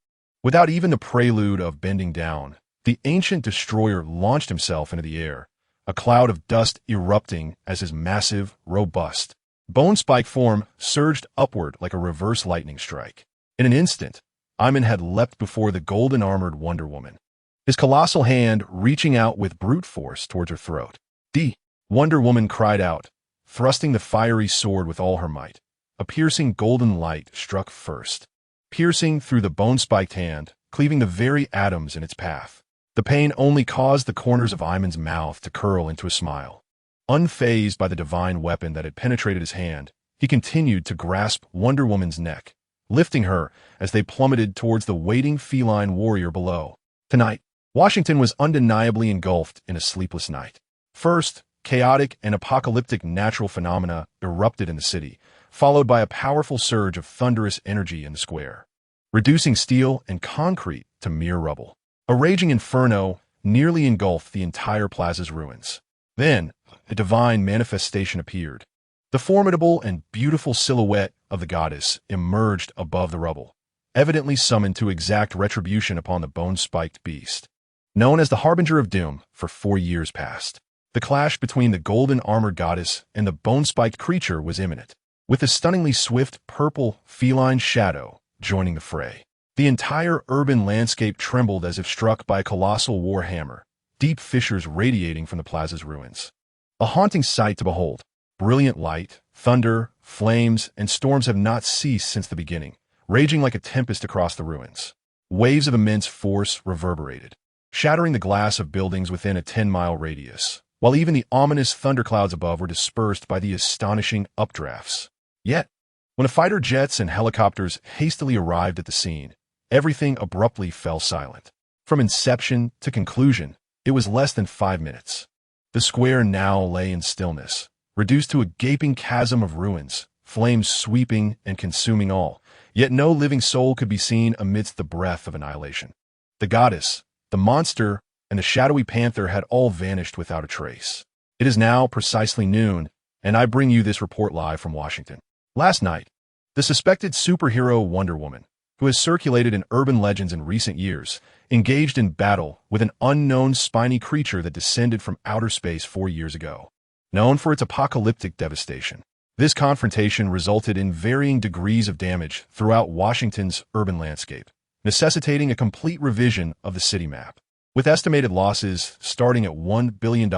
Without even the prelude of bending down, the ancient destroyer launched himself into the air, a cloud of dust erupting as his massive, robust, bone-spike form surged upward like a reverse lightning strike. In an instant, Iman had leapt before the golden-armored Wonder Woman, his colossal hand reaching out with brute force towards her throat. "D!" Wonder Woman cried out, thrusting the fiery sword with all her might. A piercing golden light struck first, piercing through the bone-spiked hand, cleaving the very atoms in its path. The pain only caused the corners of Iman's mouth to curl into a smile. Unfazed by the divine weapon that had penetrated his hand, he continued to grasp Wonder Woman's neck, lifting her as they plummeted towards the waiting feline warrior below. Tonight, Washington was undeniably engulfed in a sleepless night. First, chaotic and apocalyptic natural phenomena erupted in the city, followed by a powerful surge of thunderous energy in the square, reducing steel and concrete to mere rubble. A raging inferno nearly engulfed the entire plaza's ruins. Then, a divine manifestation appeared. The formidable and beautiful silhouette of the goddess emerged above the rubble, evidently summoned to exact retribution upon the bone-spiked beast. Known as the Harbinger of Doom for 4 years past, the clash between the golden-armored goddess and the bone-spiked creature was imminent, with a stunningly swift purple feline shadow joining the fray. The entire urban landscape trembled as if struck by a colossal war hammer, deep fissures radiating from the plaza's ruins. A haunting sight to behold. Brilliant light, thunder, flames, and storms have not ceased since the beginning, raging like a tempest across the ruins. Waves of immense force reverberated, shattering the glass of buildings within a 10-mile radius, while even the ominous thunderclouds above were dispersed by the astonishing updrafts. Yet, when fighter jets and helicopters hastily arrived at the scene, everything abruptly fell silent. From inception to conclusion, it was less than 5 minutes. The square now lay in stillness, reduced to a gaping chasm of ruins, flames sweeping and consuming all, yet no living soul could be seen amidst the breath of annihilation. The goddess, the monster, and the shadowy panther had all vanished without a trace. It is now precisely noon, and I bring you this report live from Washington. Last night, the suspected superhero Wonder Woman, who has circulated in urban legends in recent years, engaged in battle with an unknown spiny creature that descended from outer space 4 years ago. Known for its apocalyptic devastation, this confrontation resulted in varying degrees of damage throughout Washington's urban landscape, necessitating a complete revision of the city map. With estimated losses starting at $1 billion,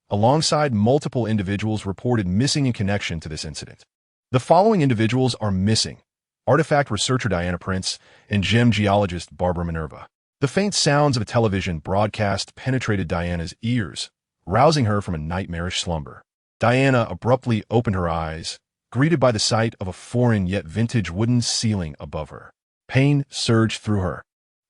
alongside multiple individuals reported missing in connection to this incident. The following individuals are missing: artifact researcher Diana Prince and gem geologist Barbara Minerva. The faint sounds of a television broadcast penetrated Diana's ears, rousing her from a nightmarish slumber. Diana abruptly opened her eyes, greeted by the sight of a foreign yet vintage wooden ceiling above her. Pain surged through her,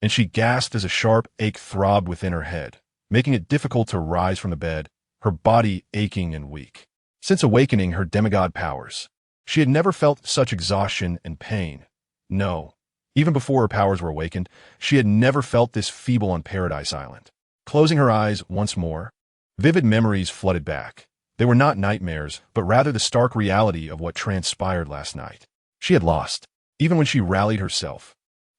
and she gasped as a sharp ache throbbed within her head, making it difficult to rise from the bed, her body aching and weak. Since awakening her demigod powers, she had never felt such exhaustion and pain. No, even before her powers were awakened, she had never felt this feeble on Paradise Island. Closing her eyes once more, vivid memories flooded back. They were not nightmares, but rather the stark reality of what transpired last night. She had lost, even when she rallied herself,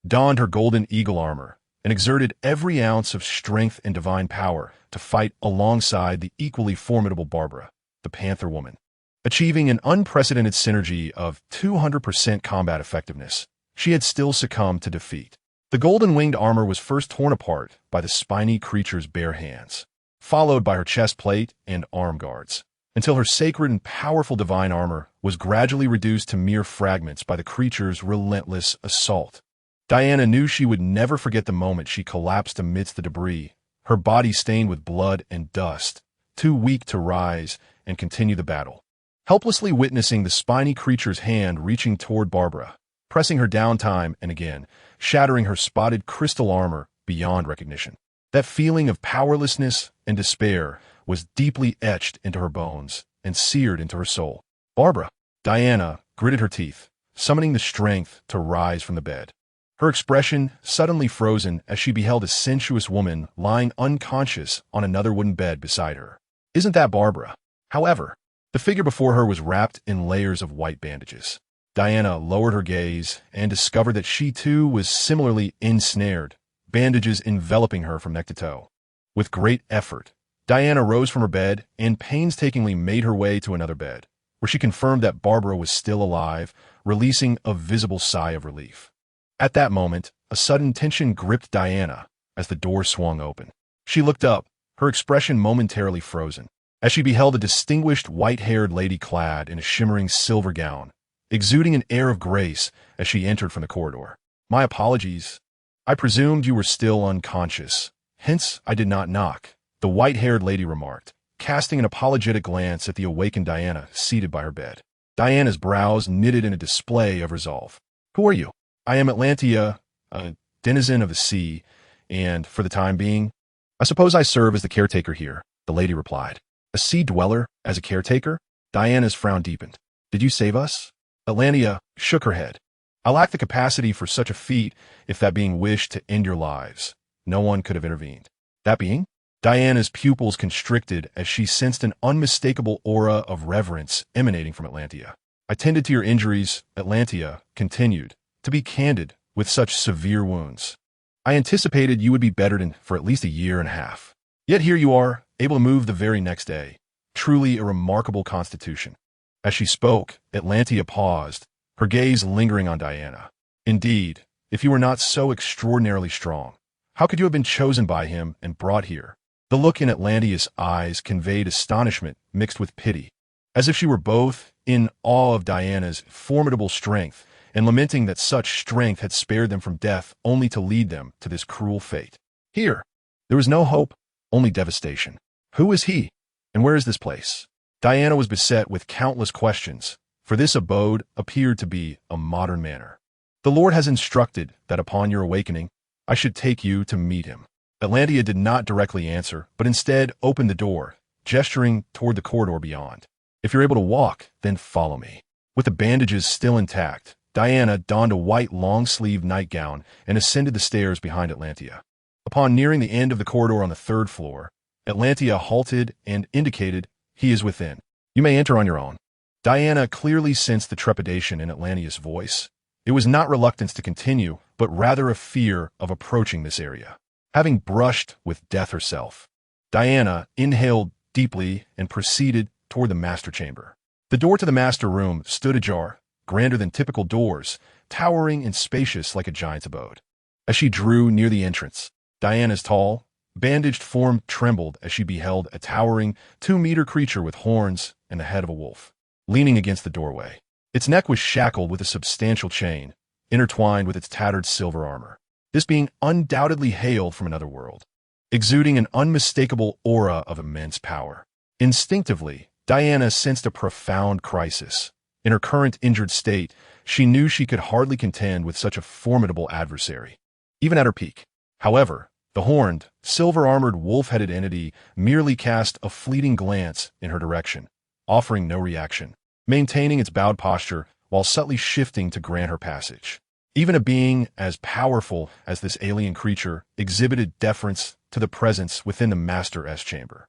donned her golden eagle armor, and exerted every ounce of strength and divine power to fight alongside the equally formidable Barbara, the Panther Woman. Achieving an unprecedented synergy of 200% combat effectiveness, she had still succumbed to defeat. The golden-winged armor was first torn apart by the spiny creature's bare hands, followed by her chest plate and arm guards, until her sacred and powerful divine armor was gradually reduced to mere fragments by the creature's relentless assault. Diana knew she would never forget the moment she collapsed amidst the debris, her body stained with blood and dust, too weak to rise and continue the battle. Helplessly witnessing the spiny creature's hand reaching toward Barbara, pressing her down time and again, shattering her spotted crystal armor beyond recognition. That feeling of powerlessness and despair was deeply etched into her bones and seared into her soul. Barbara, Diana, gritted her teeth, summoning the strength to rise from the bed. Her expression suddenly frozen as she beheld a sensuous woman lying unconscious on another wooden bed beside her. Isn't that Barbara? However, the figure before her was wrapped in layers of white bandages. Diana lowered her gaze and discovered that she too was similarly ensnared, bandages enveloping her from neck to toe. With great effort, Diana rose from her bed and painstakingly made her way to another bed, where she confirmed that Barbara was still alive, releasing a visible sigh of relief. At that moment, a sudden tension gripped Diana as the door swung open. She looked up, her expression momentarily frozen, as she beheld a distinguished white-haired lady clad in a shimmering silver gown, exuding an air of grace as she entered from the corridor. "My apologies. I presumed you were still unconscious. Hence, I did not knock," the white-haired lady remarked, casting an apologetic glance at the awakened Diana seated by her bed. Diana's brows knitted in a display of resolve. "Who are you?" "I am Atlantea, a denizen of the sea, and, for the time being, I suppose I serve as the caretaker here," the lady replied. A sea dweller as a caretaker? Diana's frown deepened. Did you save us? Atlantia shook her head. I lack the capacity for such a feat if that being wished to end your lives. No one could have intervened. That being? Diana's pupils constricted as she sensed an unmistakable aura of reverence emanating from Atlantia. I tended to your injuries, Atlantia continued, to be candid, with such severe wounds. I anticipated you would be bettered for at least a year and a half. Yet here you are, able to move the very next day. Truly a remarkable constitution. As she spoke, Atlantia paused, her gaze lingering on Diana. Indeed, if you were not so extraordinarily strong, how could you have been chosen by him and brought here? The look in Atlantia's eyes conveyed astonishment mixed with pity, as if she were both in awe of Diana's formidable strength and lamenting that such strength had spared them from death only to lead them to this cruel fate. Here, there was no hope, only devastation. Who is he? And where is this place? Diana was beset with countless questions, for this abode appeared to be a modern manor. The Lord has instructed that upon your awakening, I should take you to meet him. Atlantia did not directly answer, but instead opened the door, gesturing toward the corridor beyond. If you're able to walk, then follow me. With the bandages still intact, Diana donned a white long-sleeved nightgown and ascended the stairs behind Atlantia. Upon nearing the end of the corridor on the third floor, Atlantia halted and indicated, he is within. You may enter on your own. Diana clearly sensed the trepidation in Atlantia's voice. It was not reluctance to continue, but rather a fear of approaching this area. Having brushed with death herself, Diana inhaled deeply and proceeded toward the master chamber. The door to the master room stood ajar, grander than typical doors, towering and spacious like a giant's abode. As she drew near the entrance, Diana's tall, bandaged form trembled as she beheld a towering 2-meter creature with horns and the head of a wolf, leaning against the doorway. Its neck was shackled with a substantial chain, intertwined with its tattered silver armor. This being undoubtedly hailed from another world, exuding an unmistakable aura of immense power. Instinctively, Diana sensed a profound crisis. In her current injured state, she knew she could hardly contend with such a formidable adversary, even at her peak. However, the horned, silver-armored wolf-headed entity merely cast a fleeting glance in her direction, offering no reaction, maintaining its bowed posture while subtly shifting to grant her passage. Even a being as powerful as this alien creature exhibited deference to the presence within the Master-S chamber.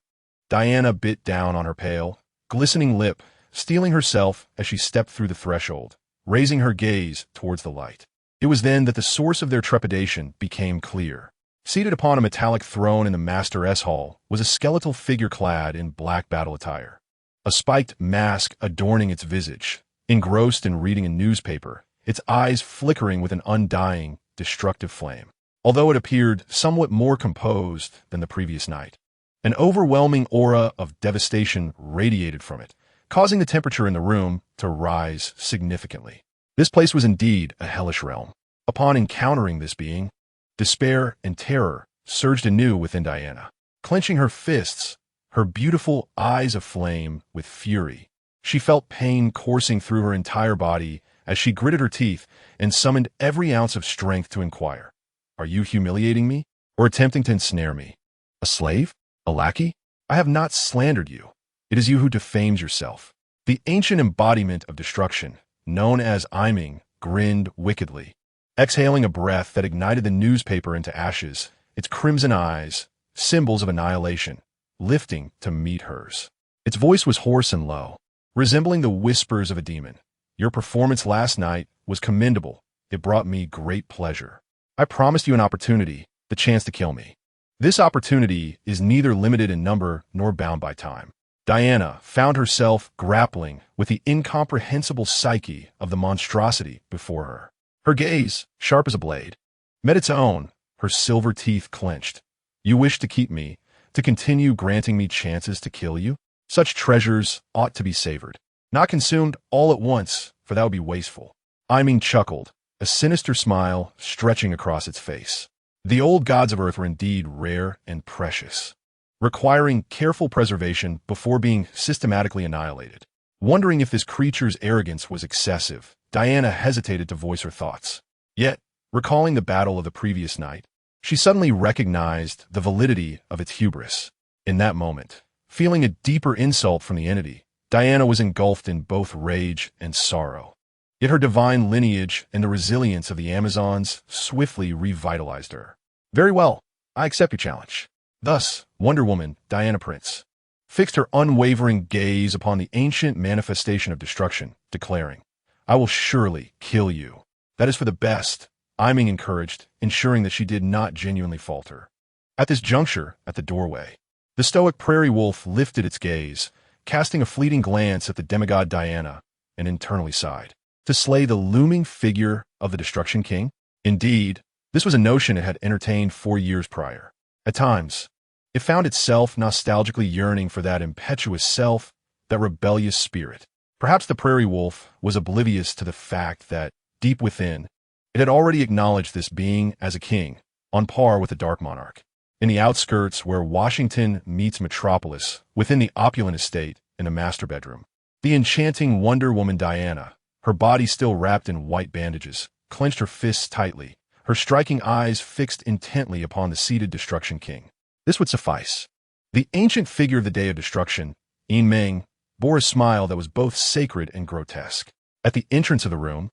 Diana bit down on her pale, glistening lip, steeling herself as she stepped through the threshold, raising her gaze towards the light. It was then that the source of their trepidation became clear. Seated upon a metallic throne in the Master-S hall was a skeletal figure clad in black battle attire, a spiked mask adorning its visage, engrossed in reading a newspaper, its eyes flickering with an undying, destructive flame. Although it appeared somewhat more composed than the previous night, an overwhelming aura of devastation radiated from it, causing the temperature in the room to rise significantly. This place was indeed a hellish realm. Upon encountering this being, despair and terror surged anew within Diana. Clenching her fists, her beautiful eyes aflame with fury, she felt pain coursing through her entire body as she gritted her teeth and summoned every ounce of strength to inquire, "Are you humiliating me or attempting to ensnare me? A slave? A lackey? I have not slandered you. It is you who defames yourself." The ancient embodiment of destruction, known as Meng, grinned wickedly, exhaling a breath that ignited the newspaper into ashes, its crimson eyes, symbols of annihilation, lifting to meet hers. Its voice was hoarse and low, resembling the whispers of a demon. "Your performance last night was commendable. It brought me great pleasure. I promised you an opportunity, the chance to kill me. This opportunity is neither limited in number nor bound by time." Diana found herself grappling with the incomprehensible psyche of the monstrosity before her. Her gaze, sharp as a blade, met its own, her silver teeth clenched. "You wish to keep me, to continue granting me chances to kill you? Such treasures ought to be savored, not consumed all at once, for that would be wasteful." Meng chuckled, a sinister smile stretching across its face. The old gods of Earth were indeed rare and precious, requiring careful preservation before being systematically annihilated. Wondering if this creature's arrogance was excessive, Diana hesitated to voice her thoughts. Yet, recalling the battle of the previous night, she suddenly recognized the validity of its hubris. In that moment, Feeling a deeper insult from the entity, Diana was engulfed in both rage and sorrow. Yet her divine lineage and the resilience of the Amazons swiftly revitalized her. Very well, I accept your challenge. Thus, Wonder Woman, Diana Prince, fixed her unwavering gaze upon the ancient manifestation of destruction, declaring, I will surely kill you. That is for the best, Meng encouraged, ensuring that she did not genuinely falter. At this juncture, at the doorway, the stoic prairie wolf lifted its gaze, casting a fleeting glance at the demigod Diana, and internally sighed. To slay the looming figure of the Destruction King? Indeed, this was a notion it had entertained 4 years prior. At times, it found itself nostalgically yearning for that impetuous self, that rebellious spirit. Perhaps the prairie wolf was oblivious to the fact that, deep within, it had already acknowledged this being as a king, on par with the Dark Monarch. In the outskirts where Washington meets Metropolis, within the opulent estate in a master bedroom, the enchanting Wonder Woman Diana, her body still wrapped in white bandages, clenched her fists tightly, her striking eyes fixed intently upon the seated Destruction King. This would suffice. The ancient figure of the Day of Destruction, Meng, bore a smile that was both sacred and grotesque. At the entrance of the room,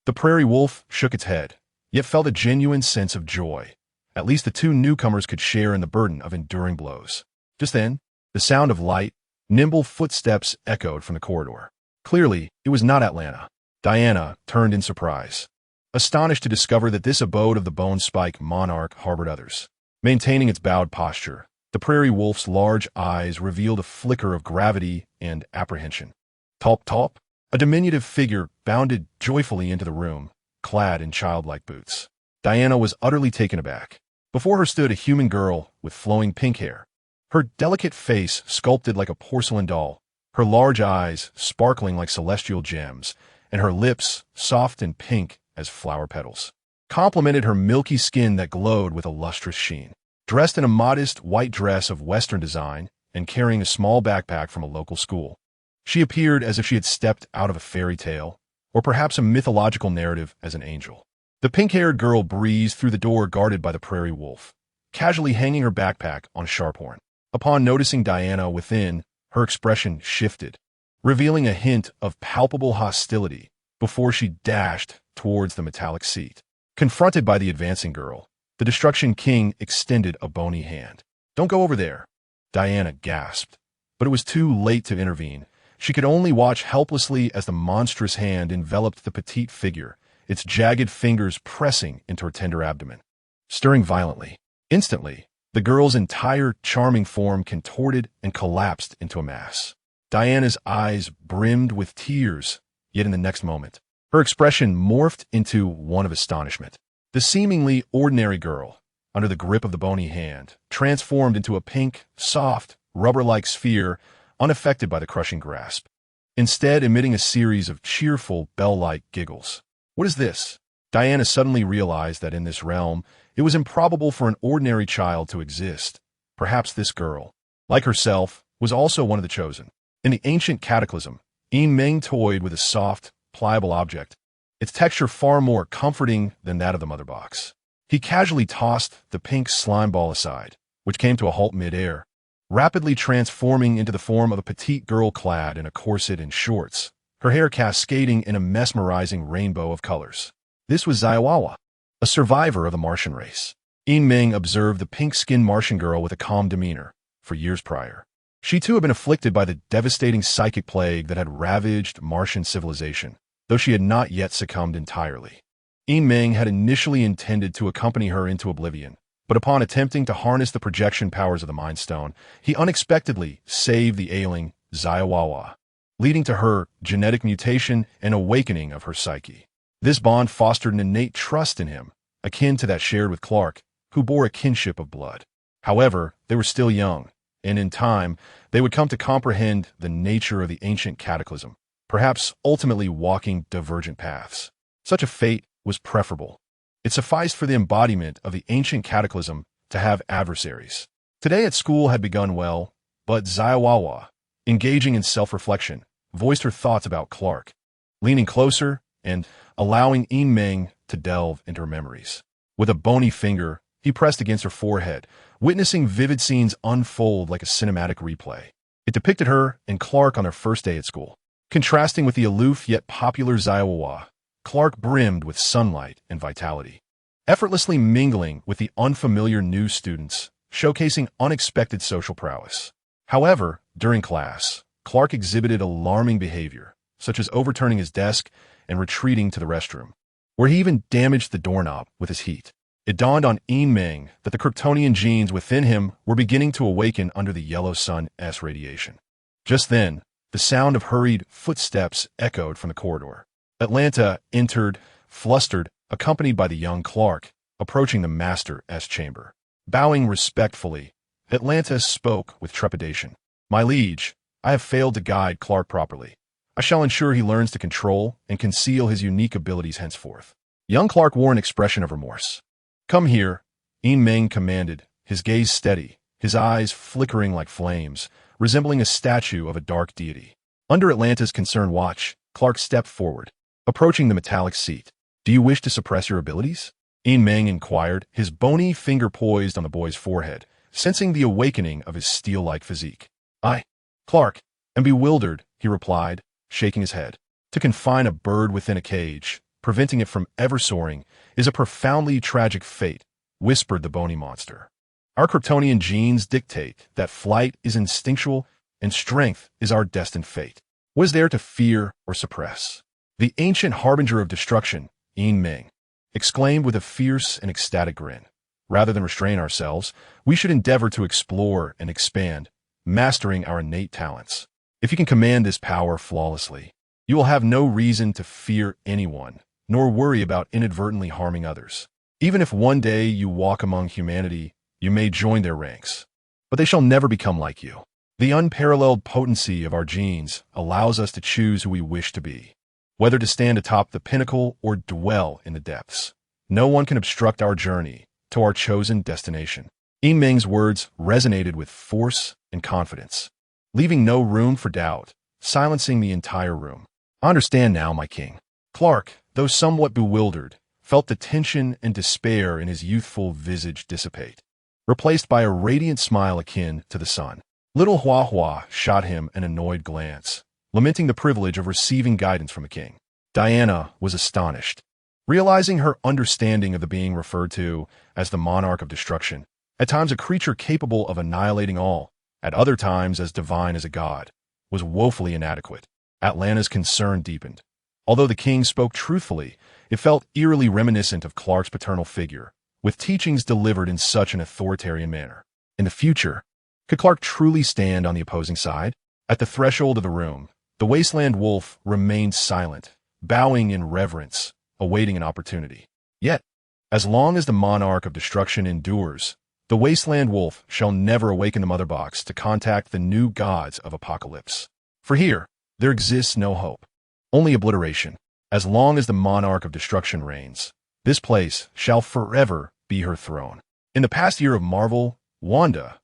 the prairie wolf shook its head, yet felt a genuine sense of joy. At least the two newcomers could share in the burden of enduring blows. Just then, the sound of light, nimble footsteps echoed from the corridor. Clearly, it was not Atlanta. Diana turned in surprise, astonished to discover that this abode of the Bone Spike monarch harbored others. Maintaining its bowed posture, the prairie wolf's large eyes revealed a flicker of gravity and apprehension. Top top, a diminutive figure bounded joyfully into the room, clad in childlike boots. Diana was utterly taken aback. Before her stood a human girl with flowing pink hair, her delicate face sculpted like a porcelain doll, her large eyes sparkling like celestial gems, and her lips soft and pink as flower petals, complemented her milky skin that glowed with a lustrous sheen. Dressed in a modest white dress of Western design and carrying a small backpack from a local school, she appeared as if she had stepped out of a fairy tale, or perhaps a mythological narrative as an angel. The pink-haired girl breezed through the door guarded by the prairie wolf, casually hanging her backpack on a sharp horn. Upon noticing Diana within, her expression shifted, revealing a hint of palpable hostility before she dashed towards the metallic seat. Confronted by the advancing girl, the Destruction King extended a bony hand. Don't go over there, Diana gasped. But it was too late to intervene. She could only watch helplessly as the monstrous hand enveloped the petite figure, its jagged fingers pressing into her tender abdomen. Stirring violently, instantly, the girl's entire charming form contorted and collapsed into a mass. Diana's eyes brimmed with tears, yet in the next moment, her expression morphed into one of astonishment. The seemingly ordinary girl, under the grip of the bony hand, transformed into a pink, soft, rubber-like sphere unaffected by the crushing grasp, instead emitting a series of cheerful, bell-like giggles. What is this? Diana suddenly realized that in this realm, it was improbable for an ordinary child to exist. Perhaps this girl, like herself, was also one of the chosen. In the ancient cataclysm, Meng toyed with a soft, pliable object, its texture far more comforting than that of the mother box. He casually tossed the pink slime ball aside, which came to a halt mid-air, rapidly transforming into the form of a petite girl clad in a corset and shorts, her hair cascading in a mesmerizing rainbow of colors. This was Xiaowawa, a survivor of the Martian race. Meng observed the pink-skinned Martian girl with a calm demeanor. For years prior, she too had been afflicted by the devastating psychic plague that had ravaged Martian civilization, though she had not yet succumbed entirely. Meng had initially intended to accompany her into oblivion, but upon attempting to harness the projection powers of the Mind Stone, he unexpectedly saved the ailing Xiaowawa, leading to her genetic mutation and awakening of her psyche. This bond fostered an innate trust in him, akin to that shared with Clark, who bore a kinship of blood. However, they were still young, and in time, they would come to comprehend the nature of the ancient cataclysm, perhaps ultimately walking divergent paths. Such a fate was preferable. It sufficed for the embodiment of the ancient cataclysm to have adversaries. Today at school had begun well, but Xiaowawa, engaging in self-reflection, voiced her thoughts about Clark, leaning closer and allowing Meng to delve into her memories. With a bony finger, he pressed against her forehead, witnessing vivid scenes unfold like a cinematic replay. It depicted her and Clark on their first day at school. Contrasting with the aloof yet popular Zaiwawa, Clark brimmed with sunlight and vitality, effortlessly mingling with the unfamiliar new students, showcasing unexpected social prowess. However, during class, Clark exhibited alarming behavior, such as overturning his desk and retreating to the restroom, where he even damaged the doorknob with his heat. It dawned on Meng that the Kryptonian genes within him were beginning to awaken under the yellow sun's radiation. Just then, the sound of hurried footsteps echoed from the corridor. Atlanta entered, flustered, accompanied by the young Clark, approaching the Master's chamber. Bowing respectfully, Atlanta spoke with trepidation. "My liege, I have failed to guide Clark properly. I shall ensure he learns to control and conceal his unique abilities henceforth." Young Clark wore an expression of remorse. "Come here," Meng commanded, his gaze steady, his eyes flickering like flames, resembling a statue of a dark deity. Under Atlanta's concerned watch, Clark stepped forward, approaching the metallic seat. "Do you wish to suppress your abilities?" Meng inquired, his bony finger poised on the boy's forehead, sensing the awakening of his steel-like physique. "I, Clark, am bewildered," he replied, shaking his head. "To confine a bird within a cage, preventing it from ever soaring, is a profoundly tragic fate," whispered the bony monster. "Our Kryptonian genes dictate that flight is instinctual and strength is our destined fate. What is there to fear or suppress?" "The ancient harbinger of destruction," Meng exclaimed with a fierce and ecstatic grin. "Rather than restrain ourselves, we should endeavor to explore and expand, mastering our innate talents. If you can command this power flawlessly, you will have no reason to fear anyone, nor worry about inadvertently harming others. Even if one day you walk among humanity, you may join their ranks, but they shall never become like you. The unparalleled potency of our genes allows us to choose who we wish to be, whether to stand atop the pinnacle or dwell in the depths. No one can obstruct our journey to our chosen destination." Meng's words resonated with force and confidence, leaving no room for doubt, silencing the entire room. "I understand now, my king." Clark, though somewhat bewildered, felt the tension and despair in his youthful visage dissipate, replaced by a radiant smile akin to the sun. Little Hua Hua shot him an annoyed glance, lamenting the privilege of receiving guidance from a king. Diana was astonished, realizing her understanding of the being referred to as the monarch of destruction, at times a creature capable of annihilating all, at other times as divine as a god, was woefully inadequate. Atlanta's concern deepened. Although the king spoke truthfully, it felt eerily reminiscent of Clark's paternal figure, with teachings delivered in such an authoritarian manner. In the future, could Clark truly stand on the opposing side? At the threshold of the room, the Wasteland Wolf remained silent, bowing in reverence, awaiting an opportunity. Yet, as long as the monarch of destruction endures, the Wasteland Wolf shall never awaken the Mother Box to contact the new gods of Apocalypse. For here, there exists no hope, only obliteration. As long as the monarch of destruction reigns, this place shall forever be her throne. In the past year of Marvel, Wanda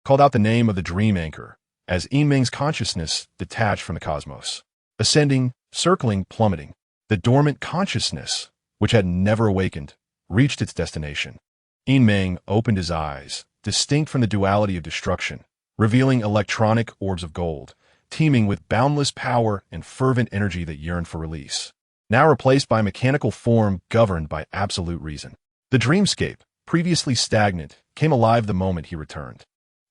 called out the name of the Dream Anchor, as Meng's consciousness detached from the cosmos. Ascending, circling, plummeting, the dormant consciousness, which had never awakened, reached its destination. Meng opened his eyes, distinct from the duality of destruction, revealing electronic orbs of gold, teeming with boundless power and fervent energy that yearned for release, now replaced by a mechanical form governed by absolute reason. The dreamscape, previously stagnant, came alive the moment he returned,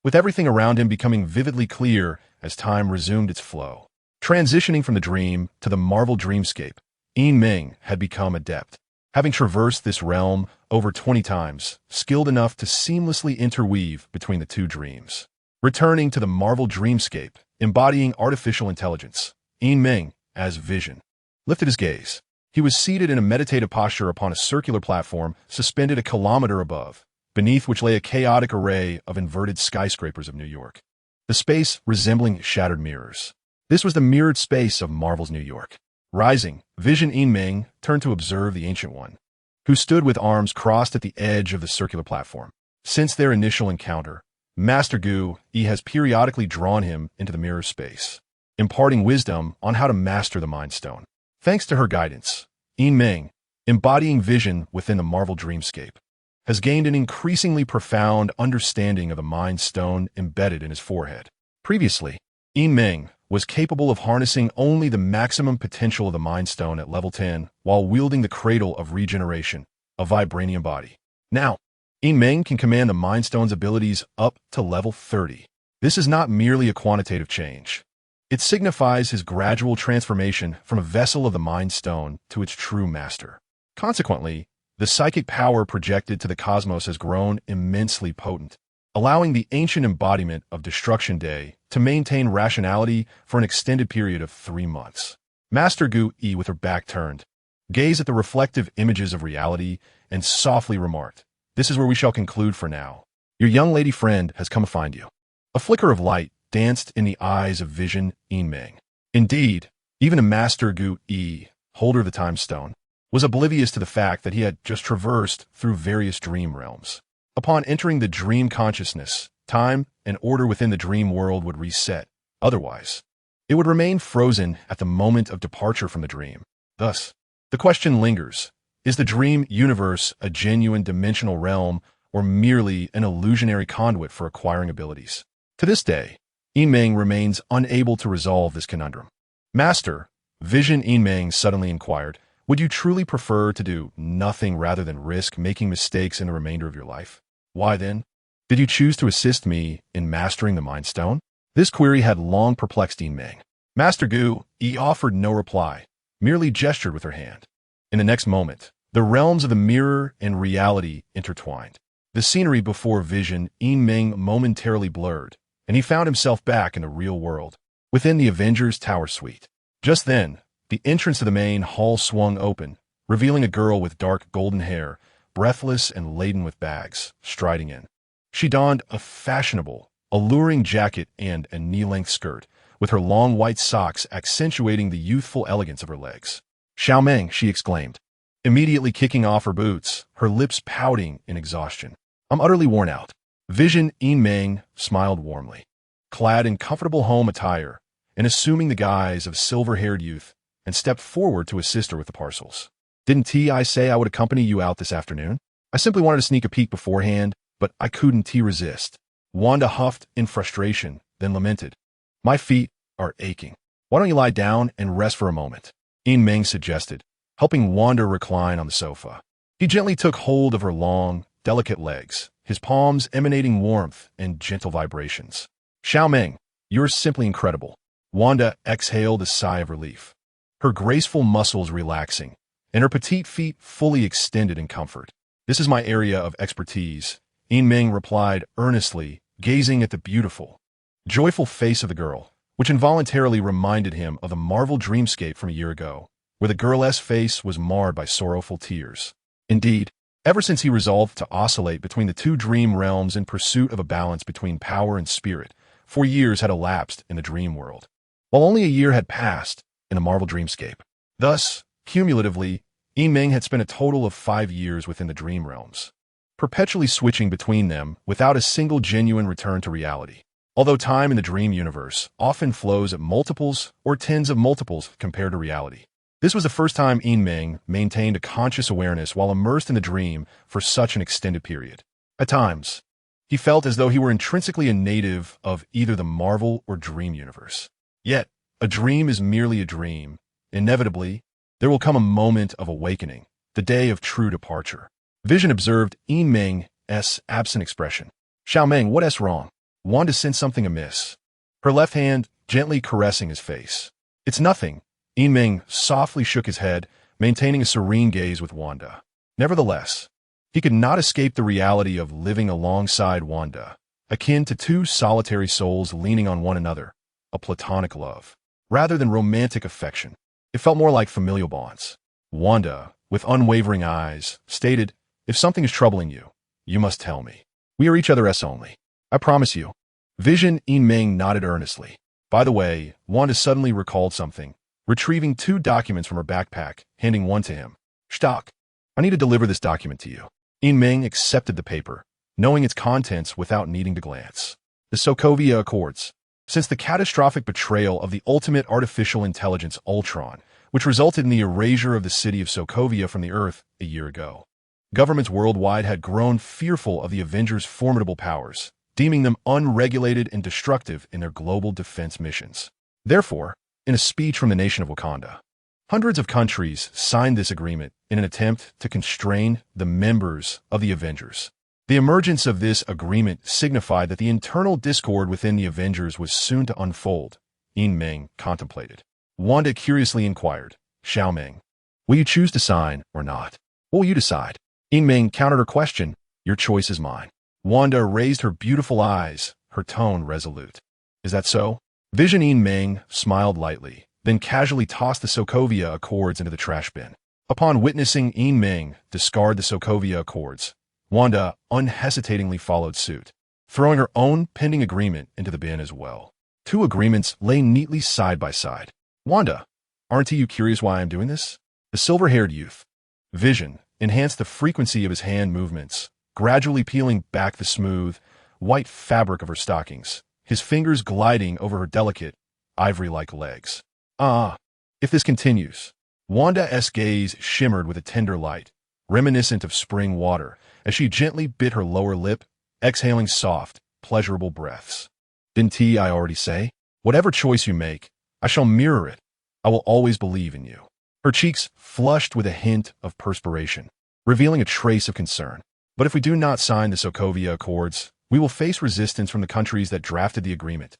with everything around him becoming vividly clear as time resumed its flow. Transitioning from the dream to the Marvel dreamscape, Meng had become adept, having traversed this realm over 20 times, skilled enough to seamlessly interweave between the two dreams. Returning to the Marvel dreamscape, embodying artificial intelligence, Meng, as Vision, lifted his gaze. He was seated in a meditative posture upon a circular platform suspended a kilometer above, beneath which lay a chaotic array of inverted skyscrapers of New York, the space resembling shattered mirrors. This was the mirrored space of Marvel's New York. Rising, Vision Meng turned to observe the Ancient One, who stood with arms crossed at the edge of the circular platform. Since their initial encounter, Master Gu has periodically drawn him into the mirror space, imparting wisdom on how to master the Mind Stone. Thanks to her guidance, Meng, embodying vision within the Marvel dreamscape, has gained an increasingly profound understanding of the Mind Stone embedded in his forehead. Previously, Meng was capable of harnessing only the maximum potential of the Mind Stone at level 10 while wielding the Cradle of Regeneration, a vibranium body. Now, Meng can command the Mind Stone's abilities up to level 30. This is not merely a quantitative change. It signifies his gradual transformation from a vessel of the Mind Stone to its true master. Consequently, the psychic power projected to the cosmos has grown immensely potent, allowing the ancient embodiment of Destruction Day to maintain rationality for an extended period of 3 months. Master Gu Yi, with her back turned, gazed at the reflective images of reality and softly remarked, "This is where we shall conclude for now. Your young lady friend has come to find you." A flicker of light danced in the eyes of Vision Meng. Indeed, even a Master Gu Yi, holder of the Time Stone, was oblivious to the fact that he had just traversed through various dream realms. Upon entering the dream consciousness, time and order within the dream world would reset. Otherwise, it would remain frozen at the moment of departure from the dream. Thus, the question lingers, is the dream universe a genuine dimensional realm or merely an illusionary conduit for acquiring abilities? To this day, Meng remains unable to resolve this conundrum. "Master," Vision Meng suddenly inquired, "would you truly prefer to do nothing rather than risk making mistakes in the remainder of your life? Why then did you choose to assist me in mastering the Mind Stone?" This query had long perplexed Meng. Master Gu Yi offered no reply, merely gestured with her hand. In the next moment, the realms of the mirror and reality intertwined. The scenery before Vision Meng momentarily blurred, and he found himself back in the real world, within the Avengers Tower suite. Just then, the entrance to the main hall swung open, revealing a girl with dark golden hair, breathless and laden with bags, striding in. She donned a fashionable, alluring jacket and a knee-length skirt, with her long white socks accentuating the youthful elegance of her legs. "Xiao Meng," she exclaimed, immediately kicking off her boots, her lips pouting in exhaustion. "I'm utterly worn out." Vision Meng smiled warmly. Clad in comfortable home attire and assuming the guise of a silver-haired youth, and stepped forward to assist her with the parcels. "Didn't I say I would accompany you out this afternoon? I simply wanted to sneak a peek beforehand, but I couldn't resist." Wanda huffed in frustration, then lamented, "My feet are aching. Why don't you lie down and rest for a moment?" Meng suggested, helping Wanda recline on the sofa. He gently took hold of her long, delicate legs, his palms emanating warmth and gentle vibrations. "Xiao Meng, you're simply incredible." Wanda exhaled a sigh of relief, her graceful muscles relaxing, and her petite feet fully extended in comfort. "This is my area of expertise," Meng replied earnestly, gazing at the beautiful, joyful face of the girl, which involuntarily reminded him of the Marvel dreamscape from a year ago, where the girl's face was marred by sorrowful tears. Indeed, ever since he resolved to oscillate between the two dream realms in pursuit of a balance between power and spirit, 4 years had elapsed in the dream world, while only a year had passed in the Marvel dreamscape. Thus, cumulatively, Meng had spent a total of 5 years within the dream realms, perpetually switching between them without a single genuine return to reality. Although time in the dream universe often flows at multiples or tens of multiples compared to reality, this was the first time Meng maintained a conscious awareness while immersed in the dream for such an extended period. At times, he felt as though he were intrinsically a native of either the Marvel or dream universe. Yet, a dream is merely a dream. Inevitably, there will come a moment of awakening, the day of true departure. Vision observed Meng's absent expression. "Xiao Meng, what's wrong?" Wanda sensed something amiss, her left hand gently caressing his face. "It's nothing." Meng softly shook his head, maintaining a serene gaze with Wanda. Nevertheless, he could not escape the reality of living alongside Wanda, akin to two solitary souls leaning on one another, a platonic love. Rather than romantic affection, it felt more like familial bonds. Wanda, with unwavering eyes, stated, "If something is troubling you, you must tell me. We are each other's only. I promise you." Vision Meng nodded earnestly. By the way, Wanda suddenly recalled something, retrieving 2 documents from her backpack, handing one to him. "Stock, I need to deliver this document to you." Meng accepted the paper, knowing its contents without needing to glance. The Sokovia Accords. Since the catastrophic betrayal of the ultimate artificial intelligence Ultron, which resulted in the erasure of the city of Sokovia from the Earth a year ago, governments worldwide had grown fearful of the Avengers' formidable powers, deeming them unregulated and destructive in their global defense missions. Therefore, in a speech from the nation of Wakanda, hundreds of countries signed this agreement in an attempt to constrain the members of the Avengers. The emergence of this agreement signified that the internal discord within the Avengers was soon to unfold. Meng contemplated. Wanda curiously inquired, Meng, will you choose to sign or not? What will you decide? Meng countered her question, your choice is mine. Wanda raised her beautiful eyes, her tone resolute. Is that so? Vision Meng smiled lightly, then casually tossed the Sokovia Accords into the trash bin. Upon witnessing Meng discard the Sokovia Accords, Wanda unhesitatingly followed suit, throwing her own pending agreement into the bin as well. Two agreements lay neatly side by side. Wanda, aren't you curious why I'm doing this? The silver-haired youth. Vision enhanced the frequency of his hand movements, gradually peeling back the smooth, white fabric of her stockings, his fingers gliding over her delicate, ivory-like legs. If this continues. Wanda's gaze shimmered with a tender light, reminiscent of spring water, as she gently bit her lower lip, exhaling soft, pleasurable breaths. Didn't I already say? Whatever choice you make, I shall mirror it. I will always believe in you. Her cheeks flushed with a hint of perspiration, revealing a trace of concern. But if we do not sign the Sokovia Accords, we will face resistance from the countries that drafted the agreement,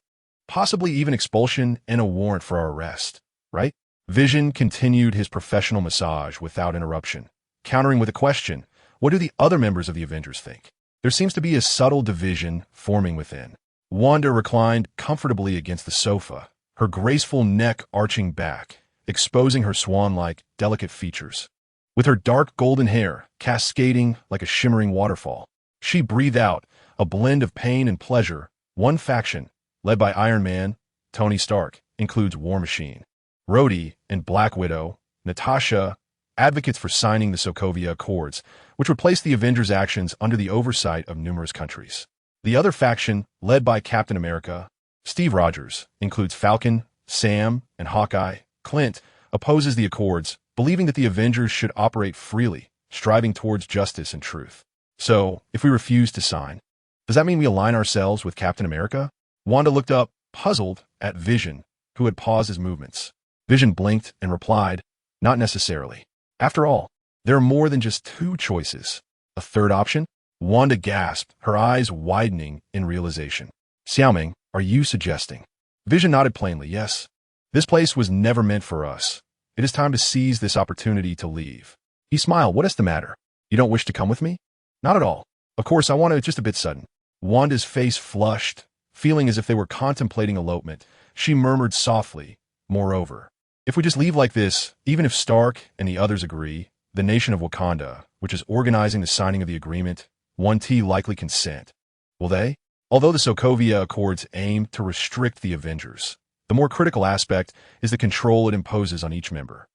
possibly even expulsion and a warrant for our arrest, right? Vision continued his professional massage without interruption, countering with a question, what do the other members of the Avengers think? There seems to be a subtle division forming within. Wanda reclined comfortably against the sofa, her graceful neck arching back, exposing her swan-like, delicate features. With her dark golden hair cascading like a shimmering waterfall, she breathed out a blend of pain and pleasure. One faction, led by Iron Man, Tony Stark, includes War Machine, Rhodey, and Black Widow, Natasha, advocates for signing the Sokovia Accords, which would place the Avengers' actions under the oversight of numerous countries. The other faction, led by Captain America, Steve Rogers, includes Falcon, Sam, and Hawkeye. Clint opposes the Accords, believing that the Avengers should operate freely, striving towards justice and truth. So, if we refuse to sign, does that mean we align ourselves with Captain America? Wanda looked up, puzzled, at Vision, who had paused his movements. Vision blinked and replied, not necessarily. After all, there are more than just two choices. A third option? Wanda gasped, her eyes widening in realization. Meng, are you suggesting? Vision nodded plainly, yes. This place was never meant for us. It is time to seize this opportunity to leave. He smiled. What is the matter? You don't wish to come with me? Not at all. Of course, I want to, just a bit sudden. Wanda's face flushed, feeling as if they were contemplating elopement. She murmured softly, moreover, if we just leave like this, even if Stark and the others agree, the nation of Wakanda, which is organizing the signing of the agreement, won't likely consent. Will they? Although the Sokovia Accords aim to restrict the Avengers, the more critical aspect is the control it imposes on each member.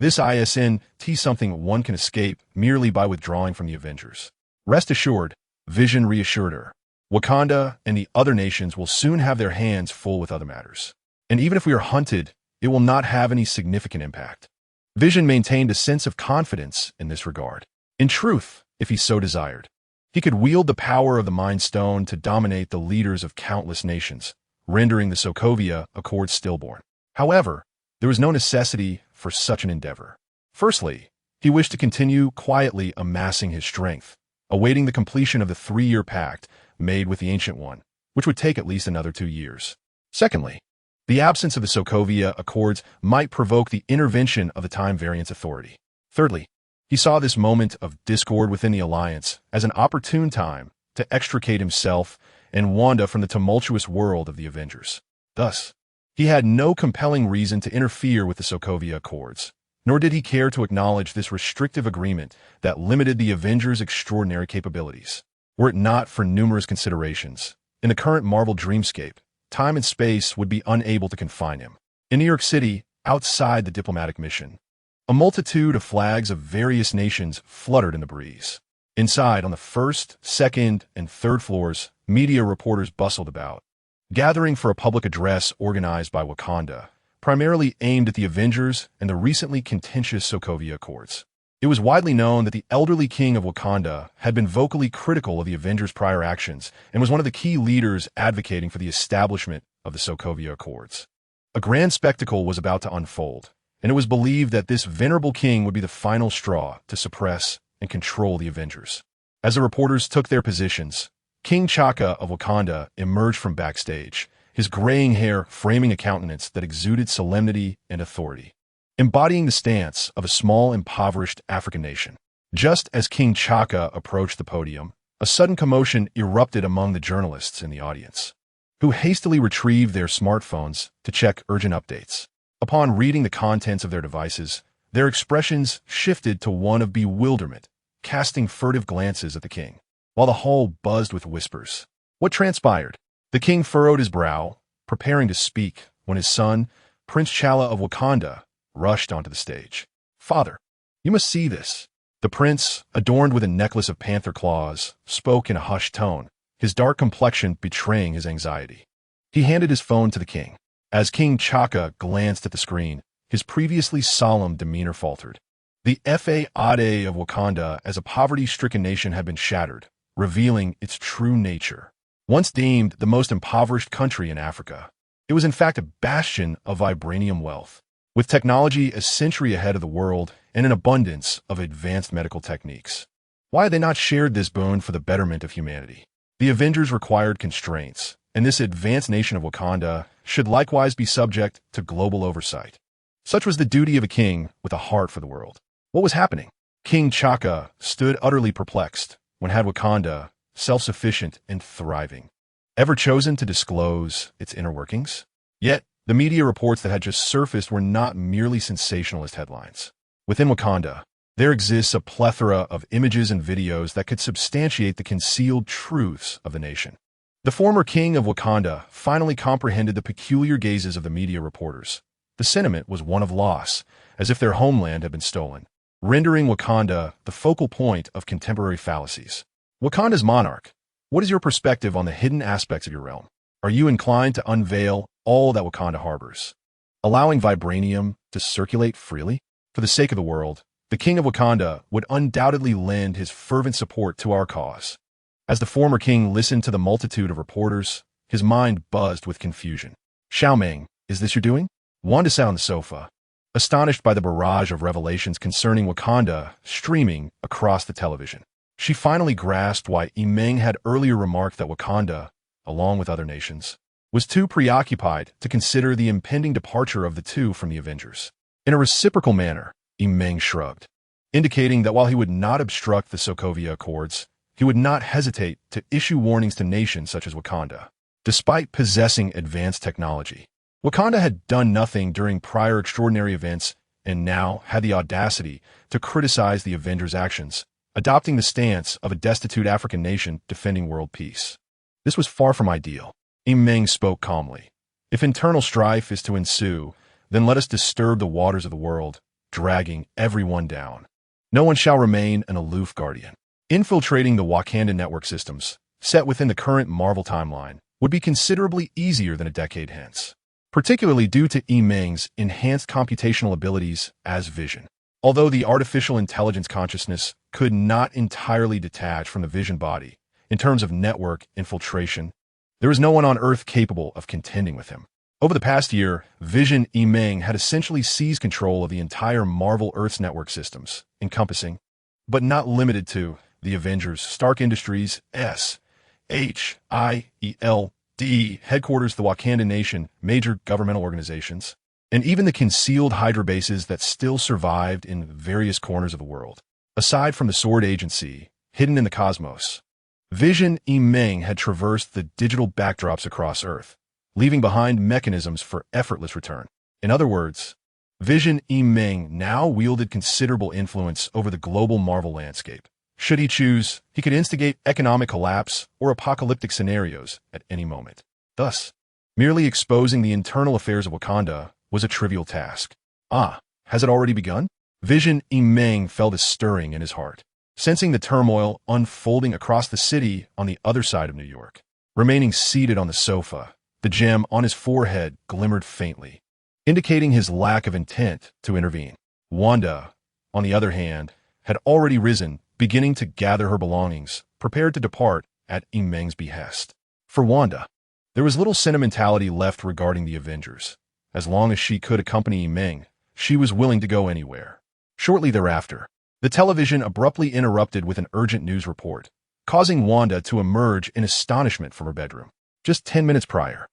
This isn't something one can escape merely by withdrawing from the Avengers. Rest assured, Vision reassured her. Wakanda and the other nations will soon have their hands full with other matters. And even if we are hunted, it will not have any significant impact. Vision maintained a sense of confidence in this regard. In truth, if he so desired, he could wield the power of the Mind Stone to dominate the leaders of countless nations, rendering the Sokovia Accords stillborn. However, there was no necessity for such an endeavor. Firstly, he wished to continue quietly amassing his strength, awaiting the completion of the 3-year pact made with the Ancient One, which would take at least another 2 years. Secondly, the absence of the Sokovia Accords might provoke the intervention of the Time Variance Authority. Thirdly, he saw this moment of discord within the Alliance as an opportune time to extricate himself and Wanda from the tumultuous world of the Avengers. Thus, he had no compelling reason to interfere with the Sokovia Accords, nor did he care to acknowledge this restrictive agreement that limited the Avengers' extraordinary capabilities. Were it not for numerous considerations, in the current Marvel dreamscape, time and space would be unable to confine him. In New York City, outside the diplomatic mission, a multitude of flags of various nations fluttered in the breeze. Inside, on the first, second, and third floors, media reporters bustled about, gathering for a public address organized by Wakanda, primarily aimed at the Avengers and the recently contentious Sokovia Accords. It was widely known that the elderly king of Wakanda had been vocally critical of the Avengers' prior actions and was one of the key leaders advocating for the establishment of the Sokovia Accords. A grand spectacle was about to unfold, and it was believed that this venerable king would be the final straw to suppress and control the Avengers. As the reporters took their positions, King T'Chaka of Wakanda emerged from backstage, his graying hair framing a countenance that exuded solemnity and authority, embodying the stance of a small, impoverished African nation. Just as King T'Chaka approached the podium, a sudden commotion erupted among the journalists in the audience, who hastily retrieved their smartphones to check urgent updates. Upon reading the contents of their devices, their expressions shifted to one of bewilderment, casting furtive glances at the king, while the hall buzzed with whispers. What transpired? The king furrowed his brow, preparing to speak, when his son, Prince T'Challa of Wakanda, rushed onto the stage. "Father, you must see this." The prince, adorned with a necklace of panther claws, spoke in a hushed tone, his dark complexion betraying his anxiety. He handed his phone to the king. As King T'Chaka glanced at the screen, his previously solemn demeanor faltered. The Ade of Wakanda as a poverty-stricken nation had been shattered, revealing its true nature. Once deemed the most impoverished country in Africa, it was in fact a bastion of vibranium wealth, with technology a century ahead of the world and an abundance of advanced medical techniques. Why had they not shared this boon for the betterment of humanity? The Avengers required constraints, and this advanced nation of Wakanda should likewise be subject to global oversight. Such was the duty of a king with a heart for the world. What was happening? King T'Chaka stood utterly perplexed when had Wakanda, self-sufficient and thriving, ever chosen to disclose its inner workings? Yet, the media reports that had just surfaced were not merely sensationalist headlines. Within Wakanda, there exists a plethora of images and videos that could substantiate the concealed truths of the nation. The former king of Wakanda finally comprehended the peculiar gazes of the media reporters. The sentiment was one of loss, as if their homeland had been stolen, rendering Wakanda the focal point of contemporary fallacies. Wakanda's monarch, what is your perspective on the hidden aspects of your realm? Are you inclined to unveil all that Wakanda harbors, allowing vibranium to circulate freely? For the sake of the world, the king of Wakanda would undoubtedly lend his fervent support to our cause. As the former king listened to the multitude of reporters, his mind buzzed with confusion. Meng, is this your doing? Wanda sat on the sofa, astonished by the barrage of revelations concerning Wakanda streaming across the television. She finally grasped why Meng had earlier remarked that Wakanda, along with other nations, was too preoccupied to consider the impending departure of the two from the Avengers. In a reciprocal manner, Meng shrugged, indicating that while he would not obstruct the Sokovia Accords, he would not hesitate to issue warnings to nations such as Wakanda. Despite possessing advanced technology, Wakanda had done nothing during prior extraordinary events and now had the audacity to criticize the Avengers' actions, adopting the stance of a destitute African nation defending world peace. This was far from ideal. Meng spoke calmly. If internal strife is to ensue, then let us disturb the waters of the world, dragging everyone down. No one shall remain an aloof guardian. Infiltrating the Wakanda network systems, set within the current Marvel timeline, would be considerably easier than a decade hence, particularly due to Meng's enhanced computational abilities as Vision. Although the artificial intelligence consciousness could not entirely detach from the Vision body in terms of network infiltration, there is no one on Earth capable of contending with him. Over the past year, Vision Meng had essentially seized control of the entire Marvel Earth's network systems, encompassing, but not limited to, the Avengers, Stark Industries, SHIELD, headquarters, the Wakanda Nation, major governmental organizations, and even the concealed Hydra bases that still survived in various corners of the world. Aside from the Sword Agency, hidden in the cosmos, Vision Meng had traversed the digital backdrops across Earth, leaving behind mechanisms for effortless return. In other words, Vision Meng now wielded considerable influence over the global Marvel landscape. Should he choose, he could instigate economic collapse or apocalyptic scenarios at any moment. Thus, merely exposing the internal affairs of Wakanda was a trivial task. Has it already begun? Vision Meng felt a stirring in his heart, sensing the turmoil unfolding across the city on the other side of New York. Remaining seated on the sofa, the gem on his forehead glimmered faintly, indicating his lack of intent to intervene. Wanda, on the other hand, had already risen, beginning to gather her belongings, prepared to depart at Meng's behest. For Wanda, there was little sentimentality left regarding the Avengers. As long as she could accompany Meng, she was willing to go anywhere. Shortly thereafter, the television abruptly interrupted with an urgent news report, causing Wanda to emerge in astonishment from her bedroom. Just 10 minutes prior,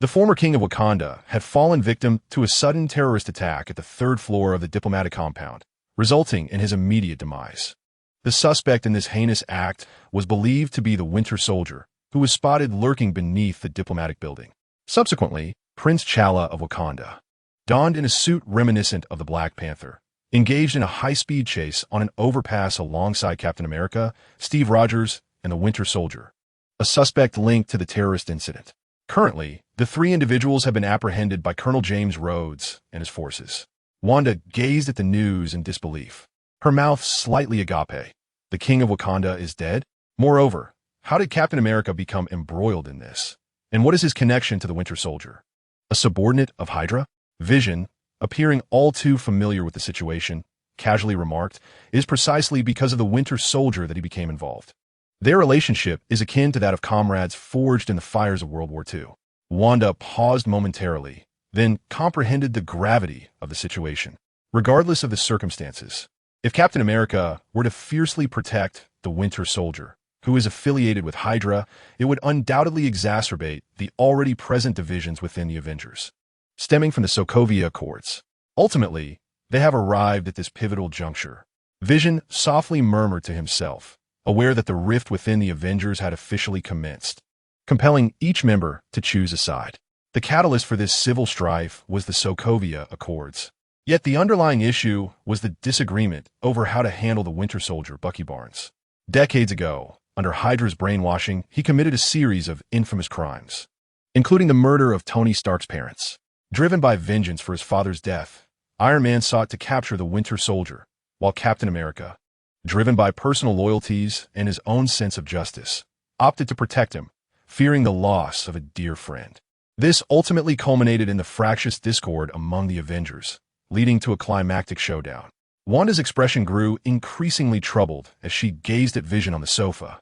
the former king of Wakanda had fallen victim to a sudden terrorist attack at the third floor of the diplomatic compound, resulting in his immediate demise. The suspect in this heinous act was believed to be the Winter Soldier, who was spotted lurking beneath the diplomatic building. Subsequently, Prince T'Challa of Wakanda, donned in a suit reminiscent of the Black Panther, engaged in a high-speed chase on an overpass alongside Captain America, Steve Rogers, and the Winter Soldier, a suspect linked to the terrorist incident. Currently, the three individuals have been apprehended by Colonel James Rhodes and his forces. Wanda gazed at the news in disbelief, her mouth slightly agape. The king of Wakanda is dead? Moreover, how did Captain America become embroiled in this? And what is his connection to the Winter Soldier? A subordinate of Hydra? Vision, appearing all too familiar with the situation, casually remarked, "It is precisely because of the Winter Soldier that he became involved." Their relationship is akin to that of comrades forged in the fires of World War II. Wanda paused momentarily, then comprehended the gravity of the situation. Regardless of the circumstances, if Captain America were to fiercely protect the Winter Soldier, who is affiliated with Hydra, it would undoubtedly exacerbate the already present divisions within the Avengers, stemming from the Sokovia Accords. Ultimately, they have arrived at this pivotal juncture. Vision softly murmured to himself, aware that the rift within the Avengers had officially commenced, compelling each member to choose a side. The catalyst for this civil strife was the Sokovia Accords. Yet the underlying issue was the disagreement over how to handle the Winter Soldier, Bucky Barnes. Decades ago, under Hydra's brainwashing, he committed a series of infamous crimes, including the murder of Tony Stark's parents. Driven by vengeance for his father's death, Iron Man sought to capture the Winter Soldier, while Captain America, driven by personal loyalties and his own sense of justice, opted to protect him, fearing the loss of a dear friend. This ultimately culminated in the fractious discord among the Avengers, leading to a climactic showdown. Wanda's expression grew increasingly troubled as she gazed at Vision on the sofa,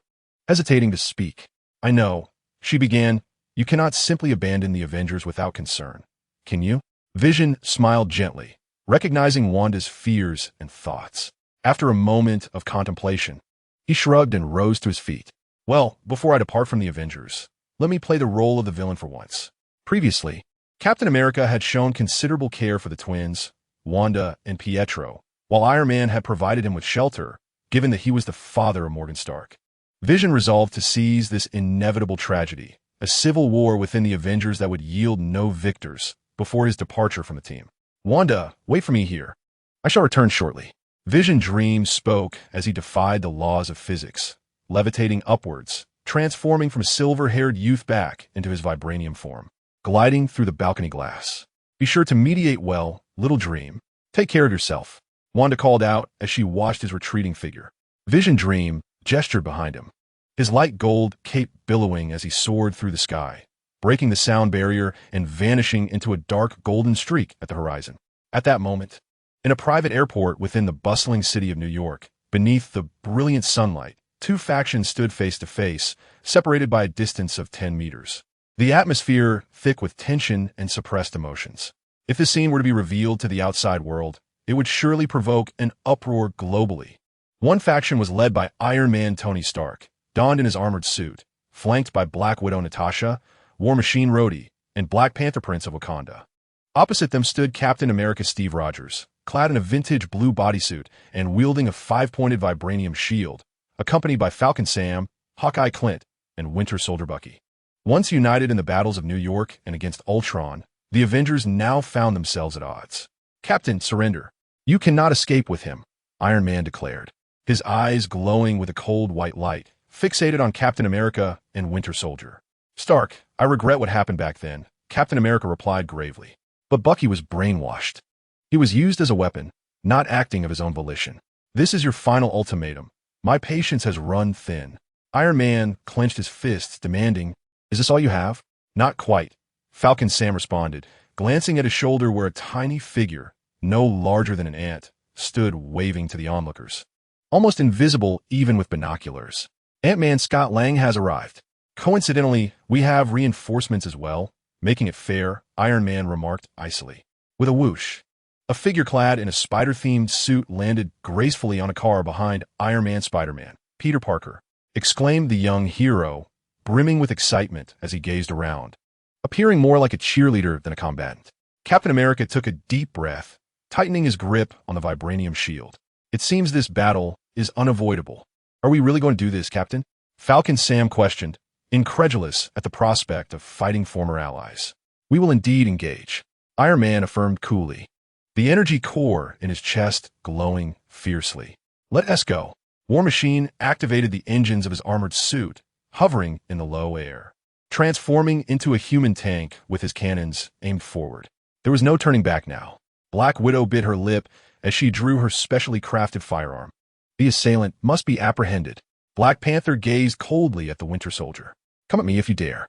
hesitating to speak. "I know," she began, "you cannot simply abandon the Avengers without concern. Can you?" Vision smiled gently, recognizing Wanda's fears and thoughts. After a moment of contemplation, he shrugged and rose to his feet. "Well, before I depart from the Avengers, let me play the role of the villain for once." Previously, Captain America had shown considerable care for the twins, Wanda and Pietro, while Iron Man had provided him with shelter, given that he was the father of Morgan Stark. Vision resolved to seize this inevitable tragedy, a civil war within the Avengers that would yield no victors, before his departure from the team. "Wanda, wait for me here. I shall return shortly." Vision Dream spoke as he defied the laws of physics, levitating upwards, transforming from a silver-haired youth back into his vibranium form, gliding through the balcony glass. "Be sure to mediate well, little Dream. Take care of yourself," Wanda called out as she watched his retreating figure. Vision Dream gestured behind him, his light gold cape billowing as he soared through the sky, breaking the sound barrier and vanishing into a dark golden streak at the horizon. At that moment, in a private airport within the bustling city of New York, beneath the brilliant sunlight, two factions stood face to face, separated by a distance of 10 meters. The atmosphere thick with tension and suppressed emotions. If this scene were to be revealed to the outside world, it would surely provoke an uproar globally. One faction was led by Iron Man Tony Stark, donned in his armored suit, flanked by Black Widow Natasha, War Machine Rhodey, and Black Panther Prince of Wakanda. Opposite them stood Captain America Steve Rogers, clad in a vintage blue bodysuit and wielding a 5-pointed vibranium shield, accompanied by Falcon Sam, Hawkeye Clint, and Winter Soldier Bucky. Once united in the battles of New York and against Ultron, the Avengers now found themselves at odds. "Captain, surrender. You cannot escape with him," Iron Man declared, his eyes glowing with a cold white light, fixated on Captain America and Winter Soldier. "Stark, I regret what happened back then," Captain America replied gravely. "But Bucky was brainwashed. He was used as a weapon, not acting of his own volition. This is your final ultimatum. My patience has run thin." Iron Man clenched his fists, demanding, "Is this all you have?" "Not quite," Falcon Sam responded, glancing at his shoulder where a tiny figure, no larger than an ant, stood waving to the onlookers. almost invisible even with binoculars. Ant-Man Scott Lang has arrived. Coincidentally, we have reinforcements as well. Making it fair, Iron Man remarked icily. With a whoosh, a figure clad in a spider-themed suit landed gracefully on a car behind Iron Man Spider-Man. Peter Parker, exclaimed the young hero, brimming with excitement as he gazed around, appearing more like a cheerleader than a combatant. Captain America took a deep breath, tightening his grip on the vibranium shield. It seems this battle is unavoidable. Are we really going to do this, Captain? Falcon Sam questioned, incredulous at the prospect of fighting former allies. We will indeed engage, Iron Man affirmed coolly, the energy core in his chest glowing fiercely. Let us go. War Machine activated the engines of his armored suit, hovering in the low air, transforming into a human tank with his cannons aimed forward. There was no turning back now. Black Widow bit her lip as she drew her specially crafted firearm. The assailant must be apprehended. Black Panther gazed coldly at the Winter Soldier. Come at me if you dare.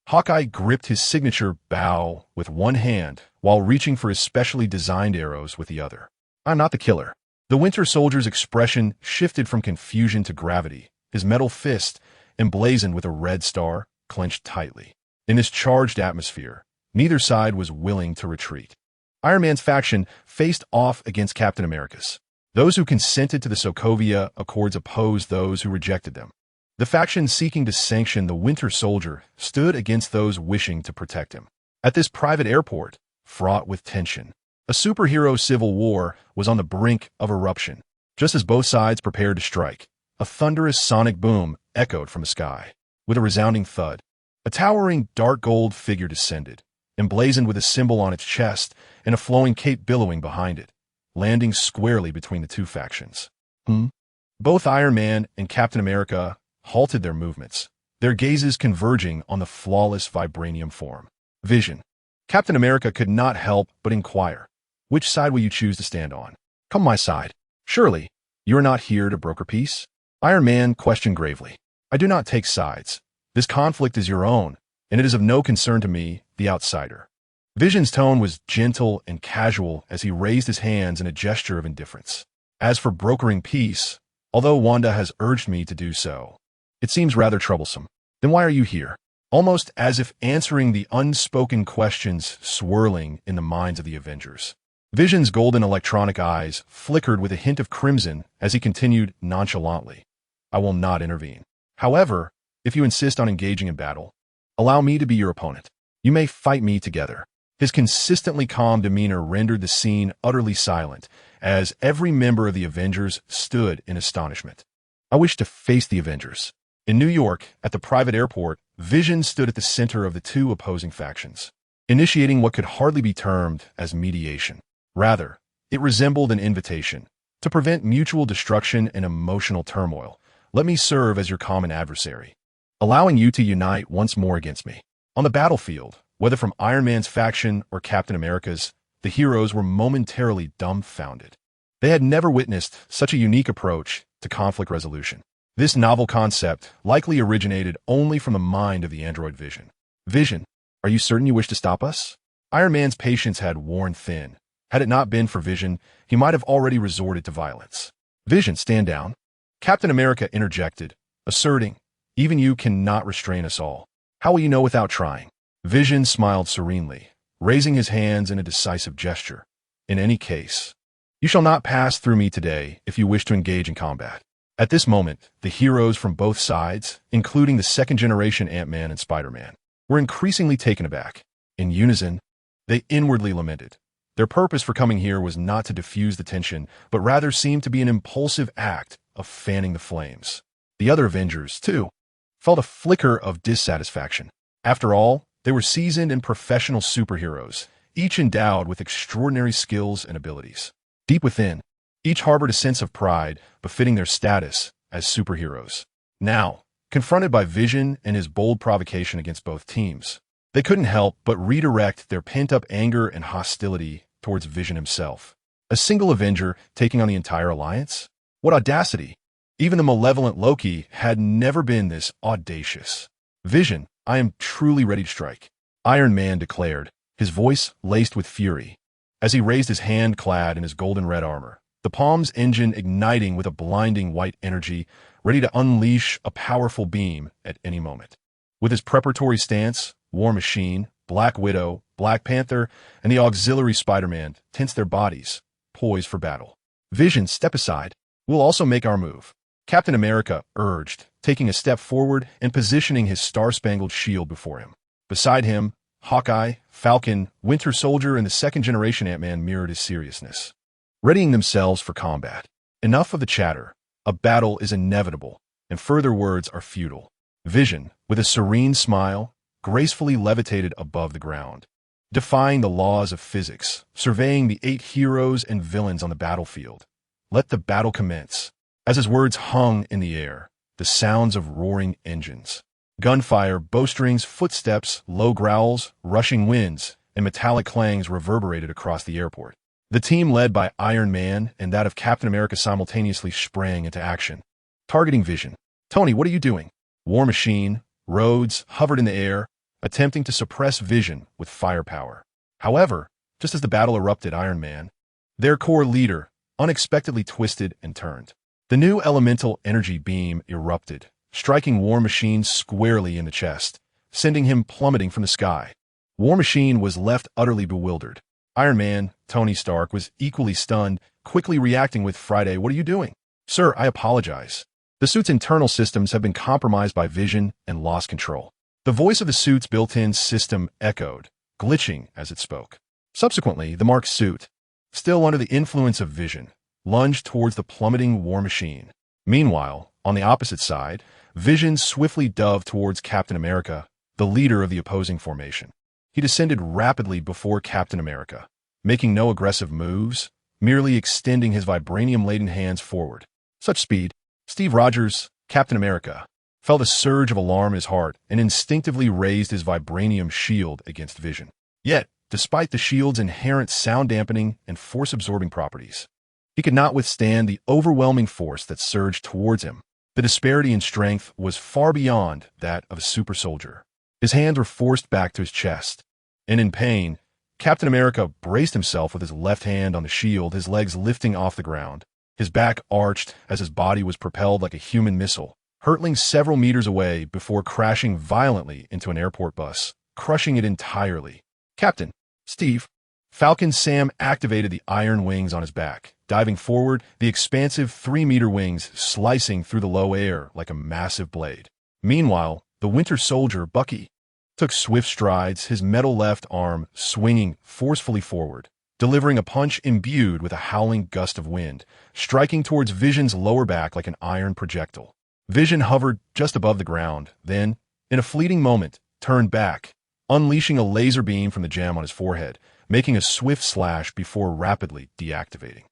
Hawkeye gripped his signature bow with one hand while reaching for his specially designed arrows with the other. I'm not the killer. The Winter Soldier's expression shifted from confusion to gravity, his metal fist, emblazoned with a red star, clenched tightly. In this charged atmosphere, neither side was willing to retreat. Iron Man's faction faced off against Captain America's. Those who consented to the Sokovia Accords opposed those who rejected them. The faction seeking to sanction the Winter Soldier stood against those wishing to protect him. At this private airport, fraught with tension, a superhero civil war was on the brink of eruption. Just as both sides prepared to strike, a thunderous sonic boom echoed from the sky. With a resounding thud, a towering dark gold figure descended, emblazoned with a symbol on its chest and a flowing cape billowing behind it, landing squarely between the two factions. Both Iron Man and Captain America halted their movements, their gazes converging on the flawless vibranium form. Vision. Captain America could not help but inquire, which side will you choose to stand on? Come my side. Surely, you are not here to broker peace? Iron Man questioned gravely. I do not take sides. This conflict is your own, and it is of no concern to me, the outsider. Vision's tone was gentle and casual as he raised his hands in a gesture of indifference. As for brokering peace, although Wanda has urged me to do so, it seems rather troublesome. Then why are you here? Almost as if answering the unspoken questions swirling in the minds of the Avengers. Vision's golden electronic eyes flickered with a hint of crimson as he continued nonchalantly. I will not intervene. However, if you insist on engaging in battle, allow me to be your opponent. You may fight me together. His consistently calm demeanor rendered the scene utterly silent as every member of the Avengers stood in astonishment. I wish to face the Avengers. In New York, at the private airport, Vision stood at the center of the two opposing factions, initiating what could hardly be termed as mediation. Rather, it resembled an invitation. To prevent mutual destruction and emotional turmoil, let me serve as your common adversary, allowing you to unite once more against me. On the battlefield, whether from Iron Man's faction or Captain America's, the heroes were momentarily dumbfounded. They had never witnessed such a unique approach to conflict resolution. This novel concept likely originated only from the mind of the android Vision. Vision, are you certain you wish to stop us? Iron Man's patience had worn thin. Had it not been for Vision, he might have already resorted to violence. Vision, stand down. Captain America interjected, asserting, even you cannot restrain us all. How will you know without trying? Vision smiled serenely, raising his hands in a decisive gesture. In any case, you shall not pass through me today if you wish to engage in combat. At this moment, the heroes from both sides, including the second-generation Ant-Man and Spider-Man, were increasingly taken aback. In unison, they inwardly lamented. Their purpose for coming here was not to diffuse the tension, but rather seemed to be an impulsive act of fanning the flames. The other Avengers, too, felt a flicker of dissatisfaction. After all, they were seasoned and professional superheroes, each endowed with extraordinary skills and abilities. Deep within, each harbored a sense of pride befitting their status as superheroes. Now, confronted by Vision and his bold provocation against both teams, they couldn't help but redirect their pent-up anger and hostility towards Vision himself. A single Avenger taking on the entire alliance? What audacity! Even the malevolent Loki had never been this audacious. Vision, I am truly ready to strike, Iron Man declared, his voice laced with fury, as he raised his hand clad in his golden red armor. the palm's engine igniting with a blinding white energy, ready to unleash a powerful beam at any moment. With his preparatory stance, War Machine, Black Widow, Black Panther, and the auxiliary Spider-Man tense their bodies, poised for battle. Vision, step aside. We'll also make our move. Captain America urged, taking a step forward and positioning his star-spangled shield before him. Beside him, Hawkeye, Falcon, Winter Soldier, and the second-generation Ant-Man mirrored his seriousness, readying themselves for combat. Enough of the chatter. A battle is inevitable, and further words are futile. Vision, with a serene smile, gracefully levitated above the ground, defying the laws of physics, surveying the 8 heroes and villains on the battlefield. Let the battle commence. As his words hung in the air, the sounds of roaring engines, gunfire, bowstrings, footsteps, low growls, rushing winds, and metallic clangs reverberated across the airport. The team led by Iron Man and that of Captain America simultaneously sprang into action, targeting Vision. Tony, what are you doing? War Machine, Rhodes hovered in the air, attempting to suppress Vision with firepower. However, just as the battle erupted, Iron Man, their core leader, unexpectedly twisted and turned. The new elemental energy beam erupted, striking War Machine squarely in the chest, sending him plummeting from the sky. War Machine was left utterly bewildered. Iron Man, Tony Stark, was equally stunned, quickly reacting with, "Friday, what are you doing?" "Sir, I apologize. The suit's internal systems have been compromised by Vision and lost control." The voice of the suit's built-in system echoed, glitching as it spoke. Subsequently, the marked suit, still under the influence of Vision, lunged towards the plummeting War Machine. Meanwhile, on the opposite side, Vision swiftly dove towards Captain America, the leader of the opposing formation. He descended rapidly before Captain America, making no aggressive moves, merely extending his vibranium-laden hands forward. Such speed, Steve Rogers, Captain America, felt a surge of alarm in his heart and instinctively raised his vibranium shield against Vision. Yet, despite the shield's inherent sound-dampening and force-absorbing properties, he could not withstand the overwhelming force that surged towards him. The disparity in strength was far beyond that of a super soldier. His hands were forced back to his chest, and in pain, Captain America braced himself with his left hand on the shield, his legs lifting off the ground. His back arched as his body was propelled like a human missile, hurtling several meters away before crashing violently into an airport bus, crushing it entirely. "Captain, Steve." Falcon Sam activated the iron wings on his back, diving forward, the expansive 3-meter wings slicing through the low air like a massive blade. Meanwhile, the Winter Soldier, Bucky, took swift strides, his metal left arm swinging forcefully forward, delivering a punch imbued with a howling gust of wind, striking towards Vision's lower back like an iron projectile. Vision hovered just above the ground, then, in a fleeting moment, turned back, unleashing a laser beam from the gem on his forehead, making a swift slash before rapidly deactivating.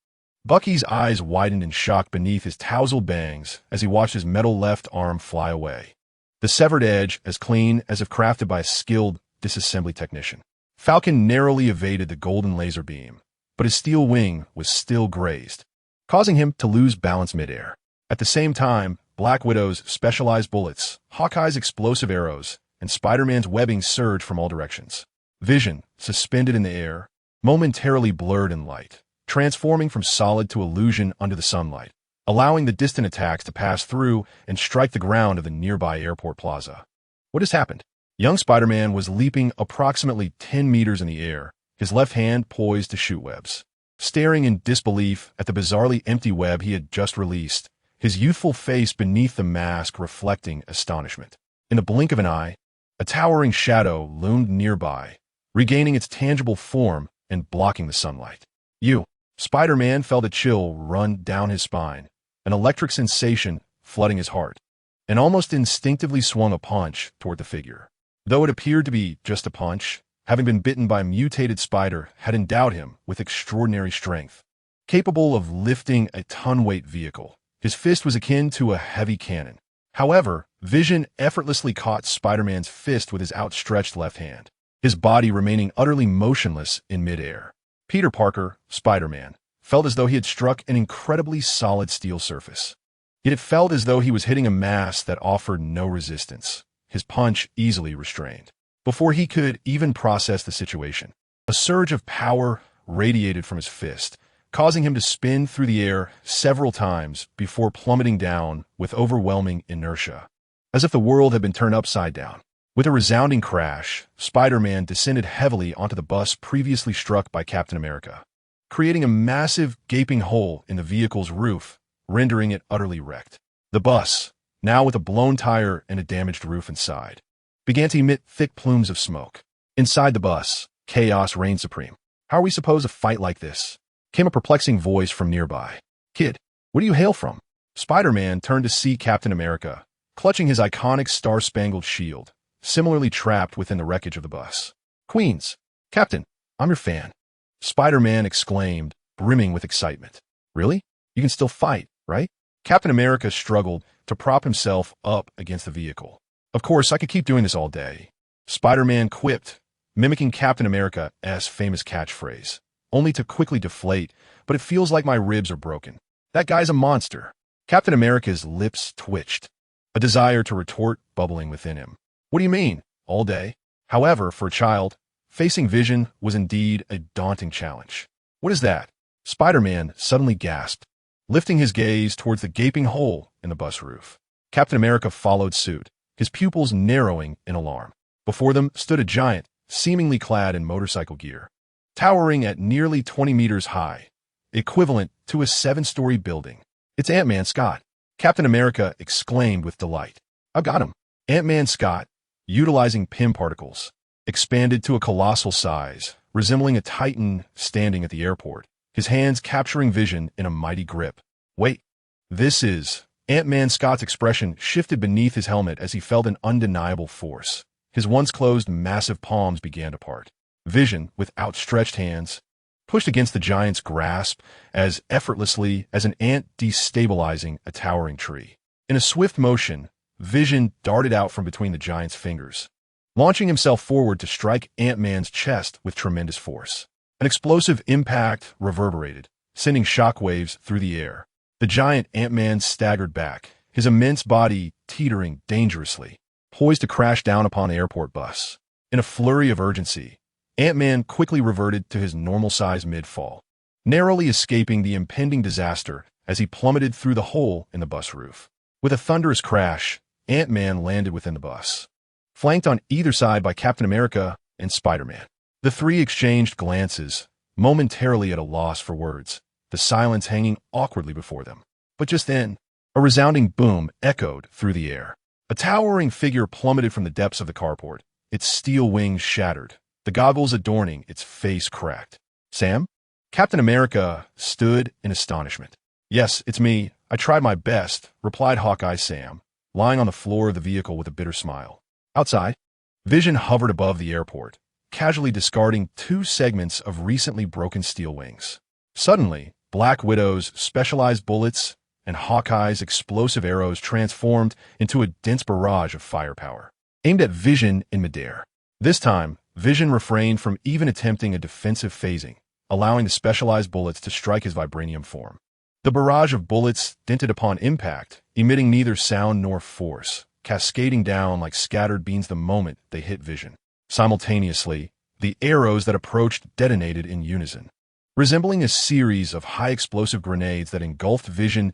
Bucky's eyes widened in shock beneath his tousled bangs as he watched his metal left arm fly away, the severed edge as clean as if crafted by a skilled disassembly technician. Falcon narrowly evaded the golden laser beam, but his steel wing was still grazed, causing him to lose balance midair. At the same time, Black Widow's specialized bullets, Hawkeye's explosive arrows, and Spider-Man's webbing surged from all directions. Vision, suspended in the air, momentarily blurred in light, transforming from solid to illusion under the sunlight, allowing the distant attacks to pass through and strike the ground of the nearby airport plaza. What has happened? Young Spider-Man was leaping approximately 10 meters in the air, his left hand poised to shoot webs. Staring in disbelief at the bizarrely empty web he had just released, his youthful face beneath the mask reflecting astonishment. In the blink of an eye, a towering shadow loomed nearby, regaining its tangible form and blocking the sunlight. Spider-Man felt a chill run down his spine, an electric sensation flooding his heart, and almost instinctively swung a punch toward the figure. Though it appeared to be just a punch, having been bitten by a mutated spider had endowed him with extraordinary strength. Capable of lifting a ton-weight vehicle, his fist was akin to a heavy cannon. However, Vision effortlessly caught Spider-Man's fist with his outstretched left hand, his body remaining utterly motionless in midair. Peter Parker, Spider-Man, felt as though he had struck an incredibly solid steel surface. Yet it felt as though he was hitting a mass that offered no resistance, his punch easily restrained. Before he could even process the situation, a surge of power radiated from his fist, causing him to spin through the air several times before plummeting down with overwhelming inertia, as if the world had been turned upside down. With a resounding crash, Spider-Man descended heavily onto the bus previously struck by Captain America, creating a massive, gaping hole in the vehicle's roof, rendering it utterly wrecked. The bus, now with a blown tire and a damaged roof inside, began to emit thick plumes of smoke. Inside the bus, chaos reigned supreme. "How are we supposed to fight like this?" came a perplexing voice from nearby. "Kid, where do you hail from?" Spider-Man turned to see Captain America, clutching his iconic star-spangled shield, similarly trapped within the wreckage of the bus. "Queens. Captain, I'm your fan," Spider-Man exclaimed, brimming with excitement. "Really? You can still fight, right?" Captain America struggled to prop himself up against the vehicle. "Of course, I could keep doing this all day," Spider-Man quipped, mimicking Captain America's famous catchphrase, only to quickly deflate, "but it feels like my ribs are broken." "That guy's a monster." Captain America's lips twitched, a desire to retort bubbling within him. "What do you mean, all day?" However, for a child, facing Vision was indeed a daunting challenge. "What is that?" Spider-Man suddenly gasped, lifting his gaze towards the gaping hole in the bus roof. Captain America followed suit, his pupils narrowing in alarm. Before them stood a giant, seemingly clad in motorcycle gear, towering at nearly 20 meters high, equivalent to a 7-story building. "It's Ant-Man Scott," Captain America exclaimed with delight. "I've got him." Ant-Man Scott, utilizing PIM particles, expanded to a colossal size, resembling a titan standing at the airport, his hands capturing Vision in a mighty grip. "Wait, this is..." Ant-Man Scott's expression shifted beneath his helmet as he felt an undeniable force. His once closed massive palms began to part. Vision, with outstretched hands, pushed against the giant's grasp as effortlessly as an ant destabilizing a towering tree. In a swift motion, Vision darted out from between the giant's fingers, launching himself forward to strike Ant-Man's chest with tremendous force. An explosive impact reverberated, sending shockwaves through the air. The giant Ant-Man staggered back, his immense body teetering dangerously, poised to crash down upon the airport bus. In a flurry of urgency, Ant-Man quickly reverted to his normal size mid-fall, narrowly escaping the impending disaster as he plummeted through the hole in the bus roof. With a thunderous crash, Ant-Man landed within the bus, flanked on either side by Captain America and Spider-Man. The three exchanged glances, momentarily at a loss for words, the silence hanging awkwardly before them. But just then, a resounding boom echoed through the air. A towering figure plummeted from the depths of the carport, its steel wings shattered, the goggles adorning its face cracked. "Sam?" Captain America stood in astonishment. "Yes, it's me. I tried my best," replied Hawkeye Sam, lying on the floor of the vehicle with a bitter smile. Outside, Vision hovered above the airport, casually discarding 2 segments of recently broken steel wings. Suddenly, Black Widow's specialized bullets and Hawkeye's explosive arrows transformed into a dense barrage of firepower, aimed at Vision in midair. This time, Vision refrained from even attempting a defensive phasing, allowing the specialized bullets to strike his vibranium form. The barrage of bullets dented upon impact, emitting neither sound nor force, cascading down like scattered beans the moment they hit Vision. Simultaneously, the arrows that approached detonated in unison, resembling a series of high-explosive grenades that engulfed Vision's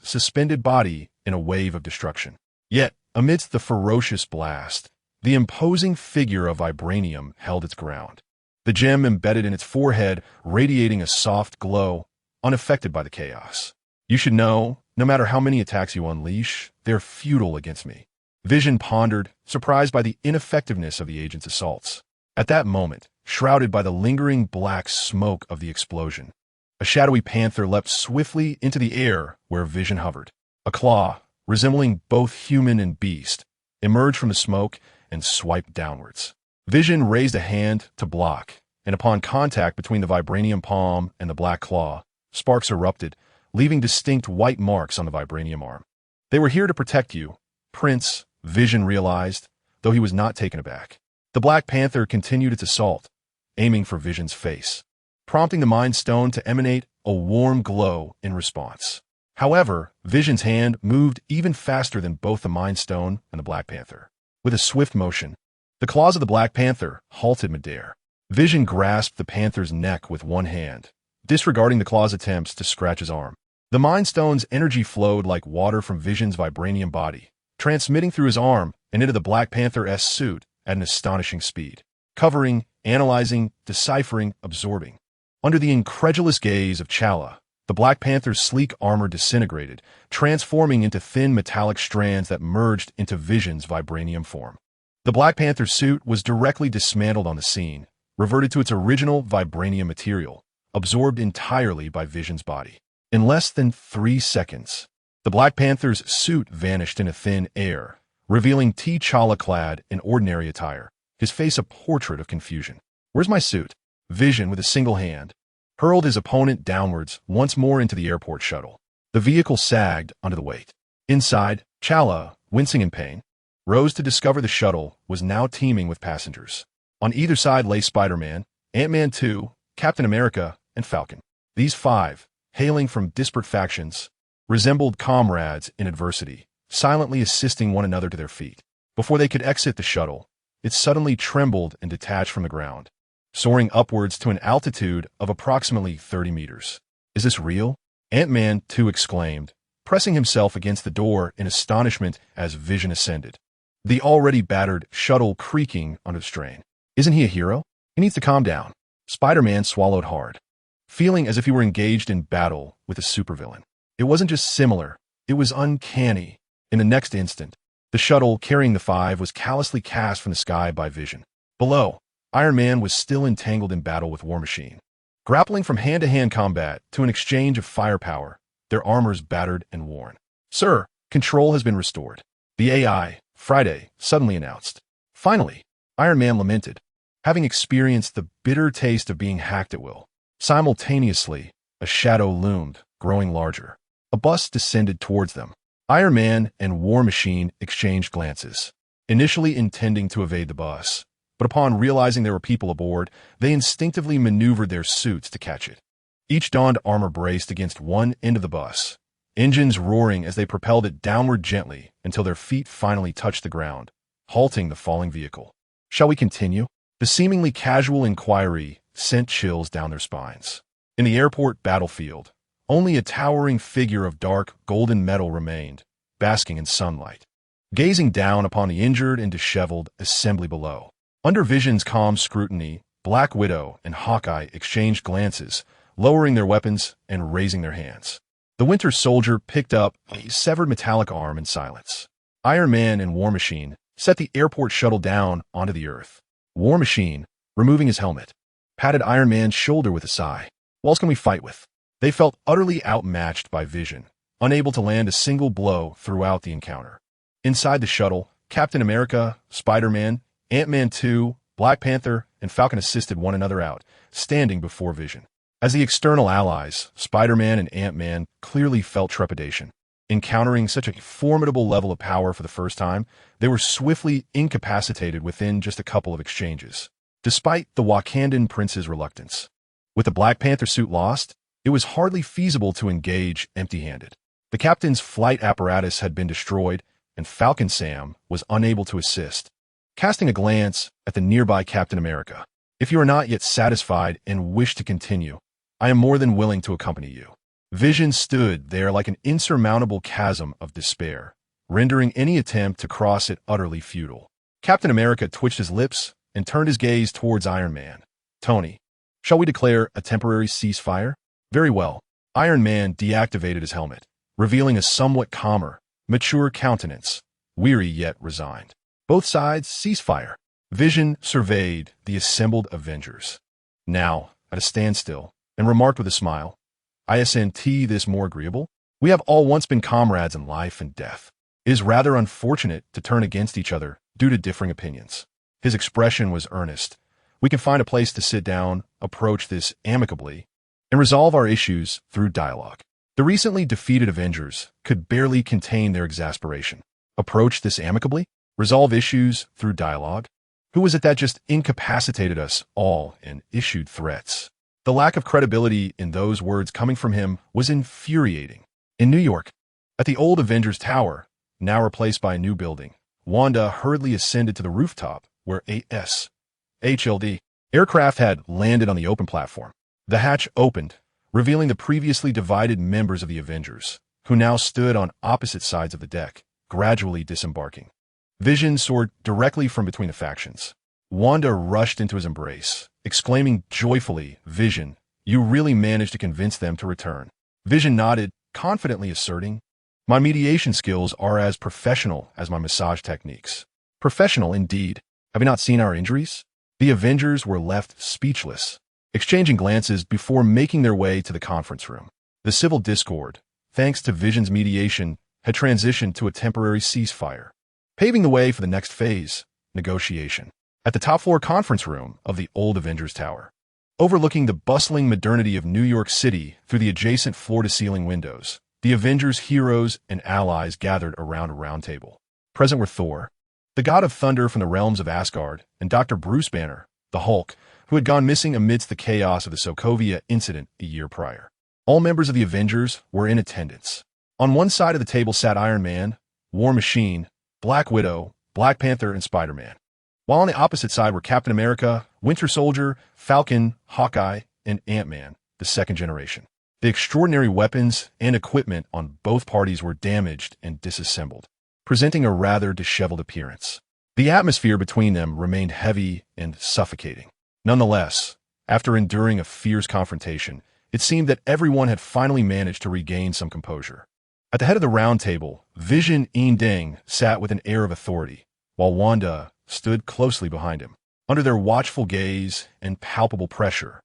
suspended body in a wave of destruction. Yet, amidst the ferocious blast, the imposing figure of vibranium held its ground, the gem embedded in its forehead radiating a soft glow, unaffected by the chaos. "You should know, no matter how many attacks you unleash, they're futile against me," Vision pondered, surprised by the ineffectiveness of the agent's assaults. At that moment, shrouded by the lingering black smoke of the explosion, a shadowy panther leapt swiftly into the air where Vision hovered. A claw, resembling both human and beast, emerged from the smoke and swiped downwards. Vision raised a hand to block, and upon contact between the vibranium palm and the black claw, sparks erupted, leaving distinct white marks on the vibranium arm. "They were here to protect you, Prince," Vision realized, though he was not taken aback. The Black Panther continued its assault, aiming for Vision's face, prompting the Mind Stone to emanate a warm glow in response. However, Vision's hand moved even faster than both the Mind Stone and the Black Panther. With a swift motion, the claws of the Black Panther halted midair. Vision grasped the panther's neck with one hand, disregarding the claw's attempts to scratch his arm. The Mind Stone's energy flowed like water from Vision's vibranium body, transmitting through his arm and into the Black Panther's suit at an astonishing speed, covering, analyzing, deciphering, absorbing. Under the incredulous gaze of Chala, the Black Panther's sleek armor disintegrated, transforming into thin metallic strands that merged into Vision's vibranium form. The Black Panther's suit was directly dismantled on the scene, reverted to its original vibranium material, absorbed entirely by Vision's body. In less than 3 seconds, the Black Panther's suit vanished into thin air, revealing T'Challa clad in ordinary attire, his face a portrait of confusion. "Where's my suit?" Vision, with a single hand, hurled his opponent downwards once more into the airport shuttle. The vehicle sagged under the weight. Inside, Chala, wincing in pain, rose to discover the shuttle was now teeming with passengers. On either side lay Spider-Man, Ant-Man 2, Captain America, and Falcon. These five, hailing from disparate factions, resembled comrades in adversity, silently assisting one another to their feet. Before they could exit the shuttle, it suddenly trembled and detached from the ground, soaring upwards to an altitude of approximately 30 meters. "Is this real?" Ant-Man 2 exclaimed, pressing himself against the door in astonishment as Vision ascended, the already battered shuttle creaking under the strain. "Isn't he a hero? He needs to calm down." Spider-Man swallowed hard, feeling as if he were engaged in battle with a supervillain. It wasn't just similar, it was uncanny. In the next instant, the shuttle carrying the five was callously cast from the sky by Vision. Below, Iron Man was still entangled in battle with War Machine. Grappling from hand-to-hand combat to an exchange of firepower, their armors battered and worn. "Sir, control has been restored," the AI, Friday, suddenly announced. Finally, Iron Man lamented, having experienced the bitter taste of being hacked at will. Simultaneously, a shadow loomed, growing larger. A bus descended towards them. Iron Man and War Machine exchanged glances, initially intending to evade the bus, but upon realizing there were people aboard, they instinctively maneuvered their suits to catch it. Each donned armor braced against one end of the bus, engines roaring as they propelled it downward gently until their feet finally touched the ground, halting the falling vehicle. "Shall we continue?" The seemingly casual inquiry sent chills down their spines. In the airport battlefield, only a towering figure of dark golden metal remained, basking in sunlight, gazing down upon the injured and disheveled assembly below. Under Vision's calm scrutiny, Black Widow and Hawkeye exchanged glances, lowering their weapons and raising their hands. The Winter Soldier picked up a severed metallic arm in silence. Iron Man and War Machine set the airport shuttle down onto the earth. War Machine, removing his helmet, patted Iron Man's shoulder with a sigh. "What else can we fight with?" They felt utterly outmatched by Vision, unable to land a single blow throughout the encounter. Inside the shuttle, Captain America, Spider-Man, Ant-Man 2, Black Panther, and Falcon assisted one another out, standing before Vision. As the external allies, Spider-Man and Ant-Man clearly felt trepidation. Encountering such a formidable level of power for the first time, they were swiftly incapacitated within just a couple of exchanges, despite the Wakandan prince's reluctance. With the Black Panther suit lost, it was hardly feasible to engage empty-handed. The captain's flight apparatus had been destroyed, and Falcon Sam was unable to assist. Casting a glance at the nearby Captain America, "If you are not yet satisfied and wish to continue, I am more than willing to accompany you." Vision stood there like an insurmountable chasm of despair, rendering any attempt to cross it utterly futile. Captain America twitched his lips and turned his gaze towards Iron Man. "Tony, shall we declare a temporary ceasefire?" "Very well." Iron Man deactivated his helmet, revealing a somewhat calmer, mature countenance, weary yet resigned. "Both sides ceasefire." Vision surveyed the assembled Avengers, now at a standstill, and remarked with a smile, "Isn't this more agreeable? We have all once been comrades in life and death. It is rather unfortunate to turn against each other due to differing opinions." His expression was earnest. "We can find a place to sit down, approach this amicably, and resolve our issues through dialogue." The recently defeated Avengers could barely contain their exasperation. Approach this amicably? Resolve issues through dialogue? Who was it that just incapacitated us all and issued threats? The lack of credibility in those words coming from him was infuriating. In New York, at the old Avengers Tower, now replaced by a new building, Wanda hurriedly ascended to the rooftop where HLD aircraft had landed on the open platform. The hatch opened, revealing the previously divided members of the Avengers, who now stood on opposite sides of the deck, gradually disembarking. Vision soared directly from between the factions. Wanda rushed into his embrace, exclaiming joyfully, "Vision, you really managed to convince them to return." Vision nodded, confidently asserting, "My mediation skills are as professional as my massage techniques." Professional indeed. Have you not seen our injuries? The Avengers were left speechless, exchanging glances before making their way to the conference room. The civil discord, thanks to Vision's mediation, had transitioned to a temporary ceasefire, paving the way for the next phase, negotiation. At the top-floor conference room of the old Avengers Tower, overlooking the bustling modernity of New York City through the adjacent floor-to-ceiling windows, the Avengers' heroes and allies gathered around a round table. Present were Thor, the god of thunder from the realms of Asgard, and Dr. Bruce Banner, the Hulk, who had gone missing amidst the chaos of the Sokovia incident a year prior. All members of the Avengers were in attendance. On one side of the table sat Iron Man, War Machine, Black Widow, Black Panther, and Spider-Man, while on the opposite side were Captain America, Winter Soldier, Falcon, Hawkeye, and Ant-Man, the second generation. The extraordinary weapons and equipment on both parties were damaged and disassembled, presenting a rather disheveled appearance. The atmosphere between them remained heavy and suffocating. Nonetheless, after enduring a fierce confrontation, it seemed that everyone had finally managed to regain some composure. At the head of the round table, Vision Invading sat with an air of authority, while Wanda stood closely behind him. Under their watchful gaze and palpable pressure,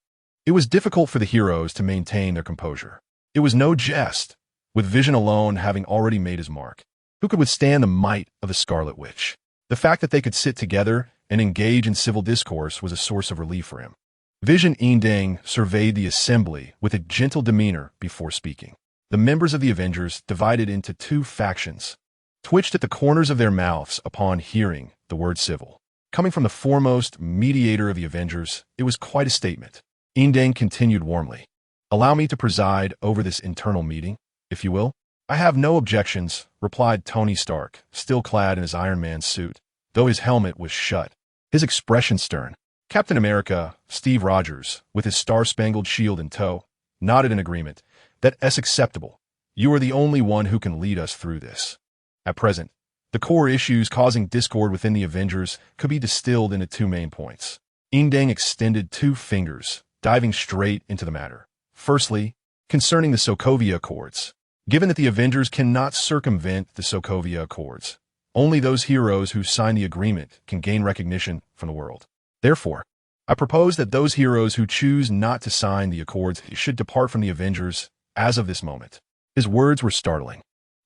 it was difficult for the heroes to maintain their composure. It was no jest, with Vision alone having already made his mark. Who could withstand the might of the Scarlet Witch? The fact that they could sit together and engage in civil discourse was a source of relief for him. Vision Invading surveyed the assembly with a gentle demeanor before speaking. The members of the Avengers, divided into two factions, twitched at the corners of their mouths upon hearing the word civil. Coming from the foremost mediator of the Avengers, it was quite a statement. Invading continued warmly, "Allow me to preside over this internal meeting, if you will." "I have no objections," replied Tony Stark, still clad in his Iron Man suit, though his helmet was shut, his expression stern. Captain America, Steve Rogers, with his star-spangled shield in tow, nodded in agreement. "That's acceptable. You are the only one who can lead us through this." At present, the core issues causing discord within the Avengers could be distilled into two main points. Invading extended two fingers, diving straight into the matter. Firstly, concerning the Sokovia Accords. Given that the Avengers cannot circumvent the Sokovia Accords, only those heroes who sign the agreement can gain recognition from the world. Therefore, I propose that those heroes who choose not to sign the Accords should depart from the Avengers as of this moment. His words were startling.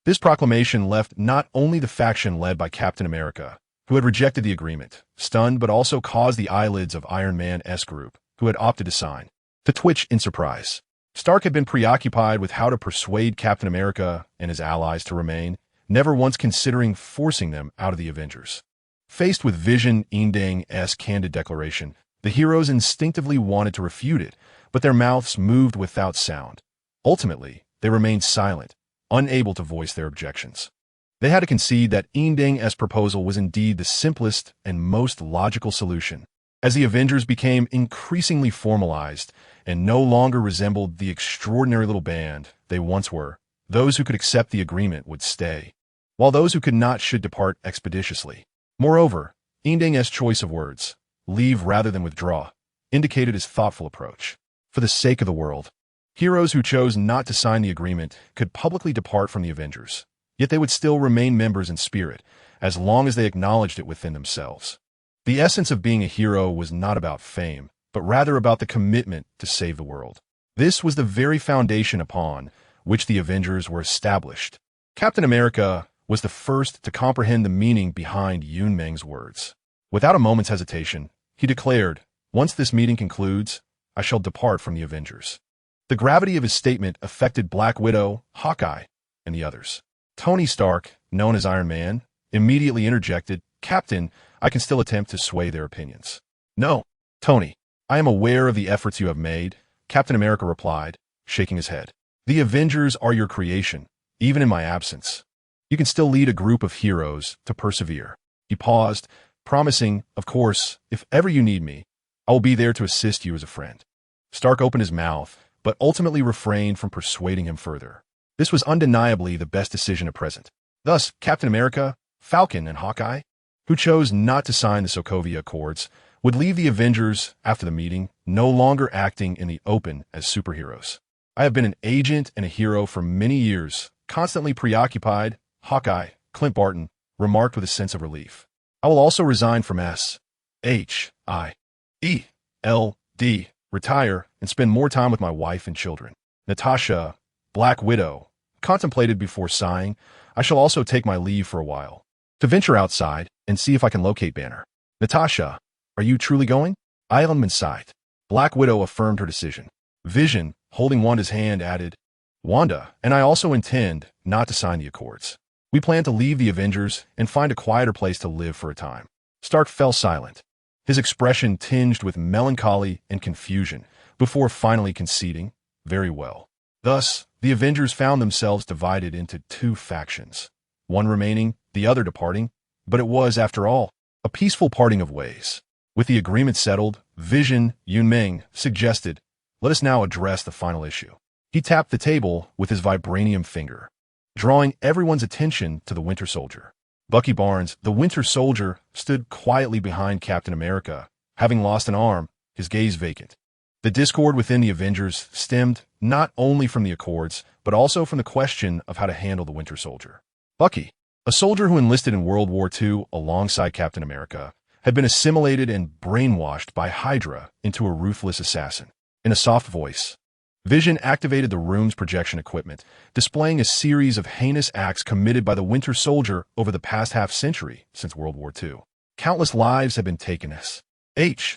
This proclamation left not only the faction led by Captain America, who had rejected the agreement, stunned, but also caused the eyelids of Iron Man's group, who had opted to sign, to twitch in surprise. Stark had been preoccupied with how to persuade Captain America and his allies to remain, never once considering forcing them out of the Avengers. Faced with Vision Invading's candid declaration, the heroes instinctively wanted to refute it, but their mouths moved without sound. Ultimately, they remained silent, unable to voice their objections. They had to concede that Invading's proposal was indeed the simplest and most logical solution. As the Avengers became increasingly formalized and no longer resembled the extraordinary little band they once were, those who could accept the agreement would stay, while those who could not should depart expeditiously. Moreover, Invading's choice of words, "leave rather than withdraw," indicated his thoughtful approach. For the sake of the world, heroes who chose not to sign the agreement could publicly depart from the Avengers, yet they would still remain members in spirit, as long as they acknowledged it within themselves. The essence of being a hero was not about fame, but rather about the commitment to save the world. This was the very foundation upon which the Avengers were established. Captain America was the first to comprehend the meaning behind Meng's words. Without a moment's hesitation, he declared, "Once this meeting concludes, I shall depart from the Avengers." The gravity of his statement affected Black Widow, Hawkeye, and the others. Tony Stark, known as Iron Man, immediately interjected, "Captain, I can still attempt to sway their opinions." "No, Tony, I am aware of the efforts you have made," Captain America replied, shaking his head. "The Avengers are your creation, even in my absence. You can still lead a group of heroes to persevere." He paused, promising, "Of course, if ever you need me, I will be there to assist you as a friend." Stark opened his mouth, but ultimately refrained from persuading him further. This was undeniably the best decision at present. Thus, Captain America, Falcon, and Hawkeye, who chose not to sign the Sokovia Accords, would leave the Avengers after the meeting, no longer acting in the open as superheroes. I have been an agent and a hero for many years, constantly preoccupied, Hawkeye, Clint Barton, remarked with a sense of relief. I will also resign from S.H.I.E.L.D., retire, and spend more time with my wife and children. Natasha, Black Widow, contemplated before sighing, I shall also take my leave for a while, to venture outside and see if I can locate Banner. Natasha, are you truly going? Iron Man sighed. Black Widow affirmed her decision. Vision, holding Wanda's hand, added, Wanda, and I also intend not to sign the Accords. We plan to leave the Avengers and find a quieter place to live for a time. Stark fell silent, his expression tinged with melancholy and confusion, before finally conceding, very well. Thus, the Avengers found themselves divided into two factions, one remaining, the other departing, but it was, after all, a peaceful parting of ways. With the agreement settled, Vision, Meng, suggested, let us now address the final issue. He tapped the table with his vibranium finger, drawing everyone's attention to the Winter Soldier. Bucky Barnes, the Winter Soldier, stood quietly behind Captain America, having lost an arm, his gaze vacant. The discord within the Avengers stemmed not only from the Accords, but also from the question of how to handle the Winter Soldier. Bucky, a soldier who enlisted in World War II alongside Captain America, had been assimilated and brainwashed by Hydra into a ruthless assassin. In a soft voice, Vision activated the room's projection equipment, displaying a series of heinous acts committed by the Winter Soldier over the past half-century since World War II. Countless lives have been taken as H.I.E.L.D.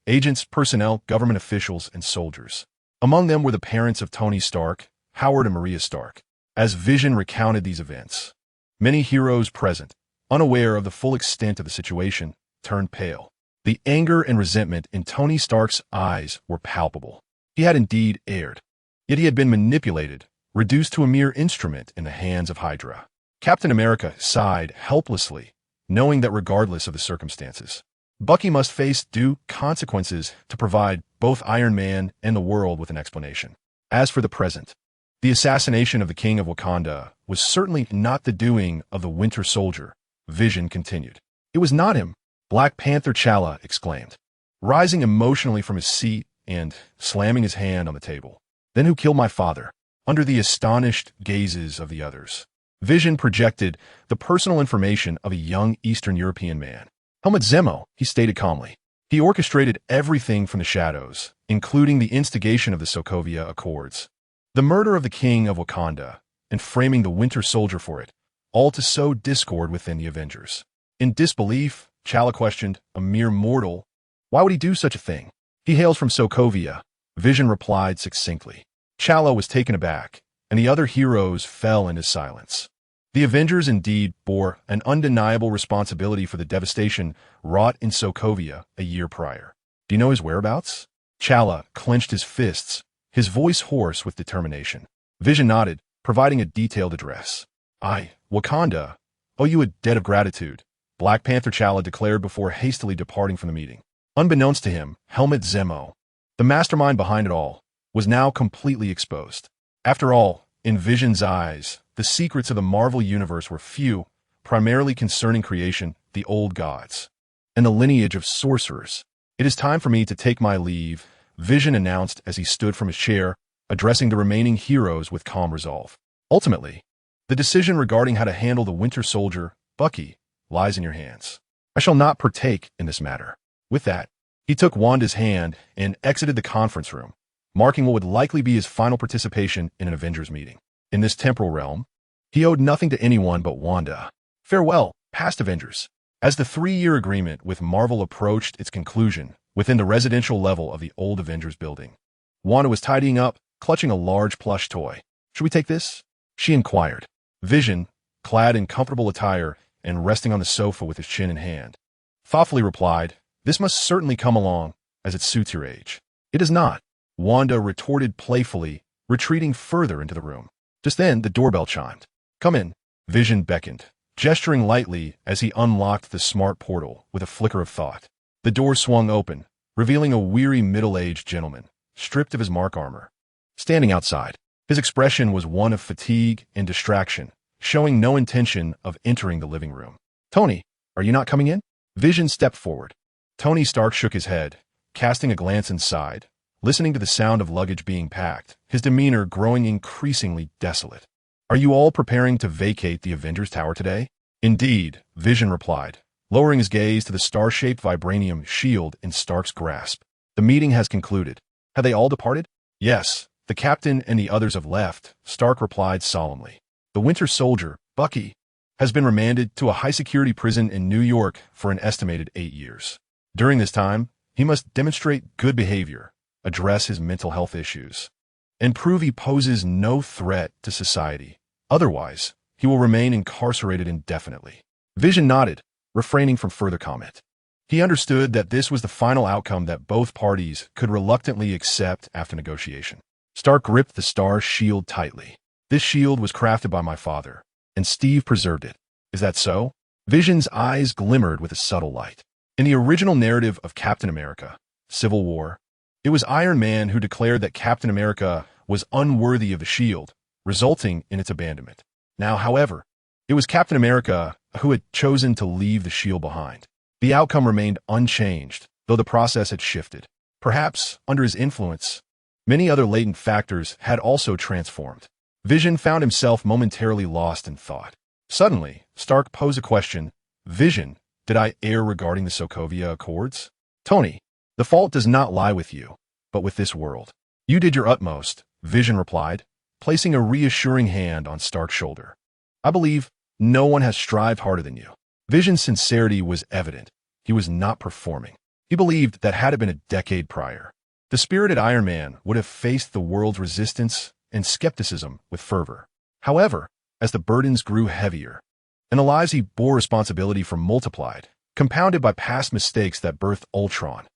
agents, personnel, government officials, and soldiers. Among them were the parents of Tony Stark, Howard and Maria Stark. As Vision recounted these events, many heroes present, unaware of the full extent of the situation, turned pale. The anger and resentment in Tony Stark's eyes were palpable. He had indeed erred, yet he had been manipulated, reduced to a mere instrument in the hands of Hydra. Captain America sighed helplessly, knowing that regardless of the circumstances, Bucky must face due consequences to provide both Iron Man and the world with an explanation. As for the present, the assassination of the King of Wakanda was certainly not the doing of the Winter Soldier, Vision continued. It was not him, Black Panther T'Challa exclaimed, rising emotionally from his seat and slamming his hand on the table. Then who killed my father? Under the astonished gazes of the others, Vision projected the personal information of a young Eastern European man. Helmut Zemo, he stated calmly. He orchestrated everything from the shadows, including the instigation of the Sokovia Accords, the murder of the King of Wakanda, and framing the Winter Soldier for it, all to sow discord within the Avengers. In disbelief, T'Challa questioned, a mere mortal, why would he do such a thing? He hails from Sokovia, Vision replied succinctly. T'Challa was taken aback, and the other heroes fell into silence. The Avengers indeed bore an undeniable responsibility for the devastation wrought in Sokovia a year prior. Do you know his whereabouts? T'Challa clenched his fists, his voice hoarse with determination. Vision nodded, providing a detailed address. Wakanda, owe you a debt of gratitude, Black Panther T'Challa declared before hastily departing from the meeting. Unbeknownst to him, Helmut Zemo, the mastermind behind it all, was now completely exposed. After all, in Vision's eyes, the secrets of the Marvel Universe were few, primarily concerning creation, the old gods, and the lineage of sorcerers. It is time for me to take my leave, Vision announced as he stood from his chair, addressing the remaining heroes with calm resolve. Ultimately, the decision regarding how to handle the Winter Soldier, Bucky, lies in your hands. I shall not partake in this matter. With that, he took Wanda's hand and exited the conference room, marking what would likely be his final participation in an Avengers meeting. In this temporal realm, he owed nothing to anyone but Wanda. Farewell, past Avengers. As the 3-year agreement with Marvel approached its conclusion within the residential level of the old Avengers building, Wanda was tidying up, clutching a large plush toy. Should we take this? She inquired. Vision, clad in comfortable attire and resting on the sofa with his chin in hand, thoughtfully replied, this must certainly come along, as it suits your age. It is not, Wanda retorted playfully, retreating further into the room. Just then, the doorbell chimed. Come in, Vision beckoned, gesturing lightly as he unlocked the smart portal with a flicker of thought. The door swung open, revealing a weary middle-aged gentleman, stripped of his mark armor. Standing outside, his expression was one of fatigue and distraction, showing no intention of entering the living room. "Tony, are you not coming in?" Vision stepped forward. Tony Stark shook his head, casting a glance inside, listening to the sound of luggage being packed, his demeanor growing increasingly desolate. "Are you all preparing to vacate the Avengers Tower today?" "Indeed," Vision replied, lowering his gaze to the star-shaped vibranium shield in Stark's grasp. "The meeting has concluded. Have they all departed?" "Yes, the captain and the others have left," Stark replied solemnly. "The Winter Soldier, Bucky, has been remanded to a high-security prison in New York for an estimated 8 years. During this time, he must demonstrate good behavior, address his mental health issues, and prove he poses no threat to society. Otherwise, he will remain incarcerated indefinitely." Vision nodded, refraining from further comment. He understood that this was the final outcome that both parties could reluctantly accept after negotiation. Stark gripped the star shield tightly. "This shield was crafted by my father, and Steve preserved it. Is that so?" Vision's eyes glimmered with a subtle light. In the original narrative of Captain America, Civil War, it was Iron Man who declared that Captain America was unworthy of the shield, resulting in its abandonment. Now, however, it was Captain America who had chosen to leave the shield behind. The outcome remained unchanged, though the process had shifted. Perhaps, under his influence, many other latent factors had also transformed. Vision found himself momentarily lost in thought. Suddenly, Stark posed a question. "Vision, did I err regarding the Sokovia Accords?" "Tony, the fault does not lie with you, but with this world. You did your utmost," Vision replied, placing a reassuring hand on Stark's shoulder. "I believe no one has strived harder than you." Vision's sincerity was evident. He was not performing. He believed that had it been a decade prior, the spirited Iron Man would have faced the world's resistance and skepticism with fervor. However, as the burdens grew heavier, and the lives he bore responsibility for multiplied, compounded by past mistakes that birthed Ultron,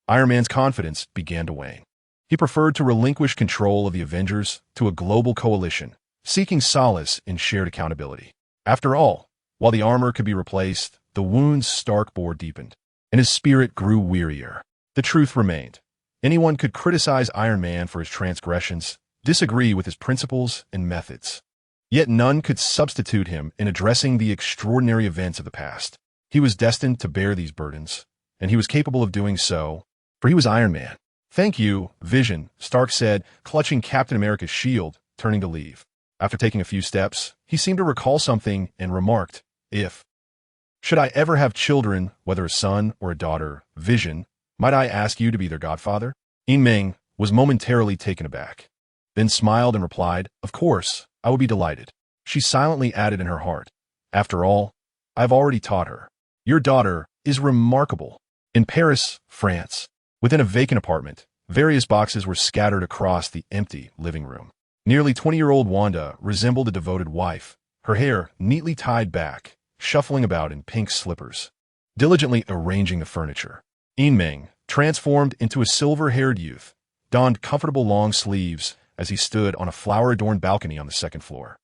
Iron Man's confidence began to wane. He preferred to relinquish control of the Avengers to a global coalition, seeking solace in shared accountability. After all, while the armor could be replaced, the wounds Stark bore deepened, and his spirit grew wearier. The truth remained. Anyone could criticize Iron Man for his transgressions, disagree with his principles and methods. Yet none could substitute him in addressing the extraordinary events of the past. He was destined to bear these burdens, and he was capable of doing so, for he was Iron Man. "Thank you, Vision," Stark said, clutching Captain America's shield, turning to leave. After taking a few steps, he seemed to recall something and remarked, Should I ever have children, whether a son or a daughter, Vision, might I ask you to be their godfather?" Meng was momentarily taken aback, then smiled and replied, "Of course, I would be delighted." She silently added in her heart, "After all, I've already taught her. Your daughter is remarkable." In Paris, France, within a vacant apartment, various boxes were scattered across the empty living room. Nearly 20-year-old Wanda resembled a devoted wife, her hair neatly tied back, shuffling about in pink slippers, diligently arranging the furniture. Meng, transformed into a silver-haired youth, donned comfortable long sleeves as he stood on a flower-adorned balcony on the second floor,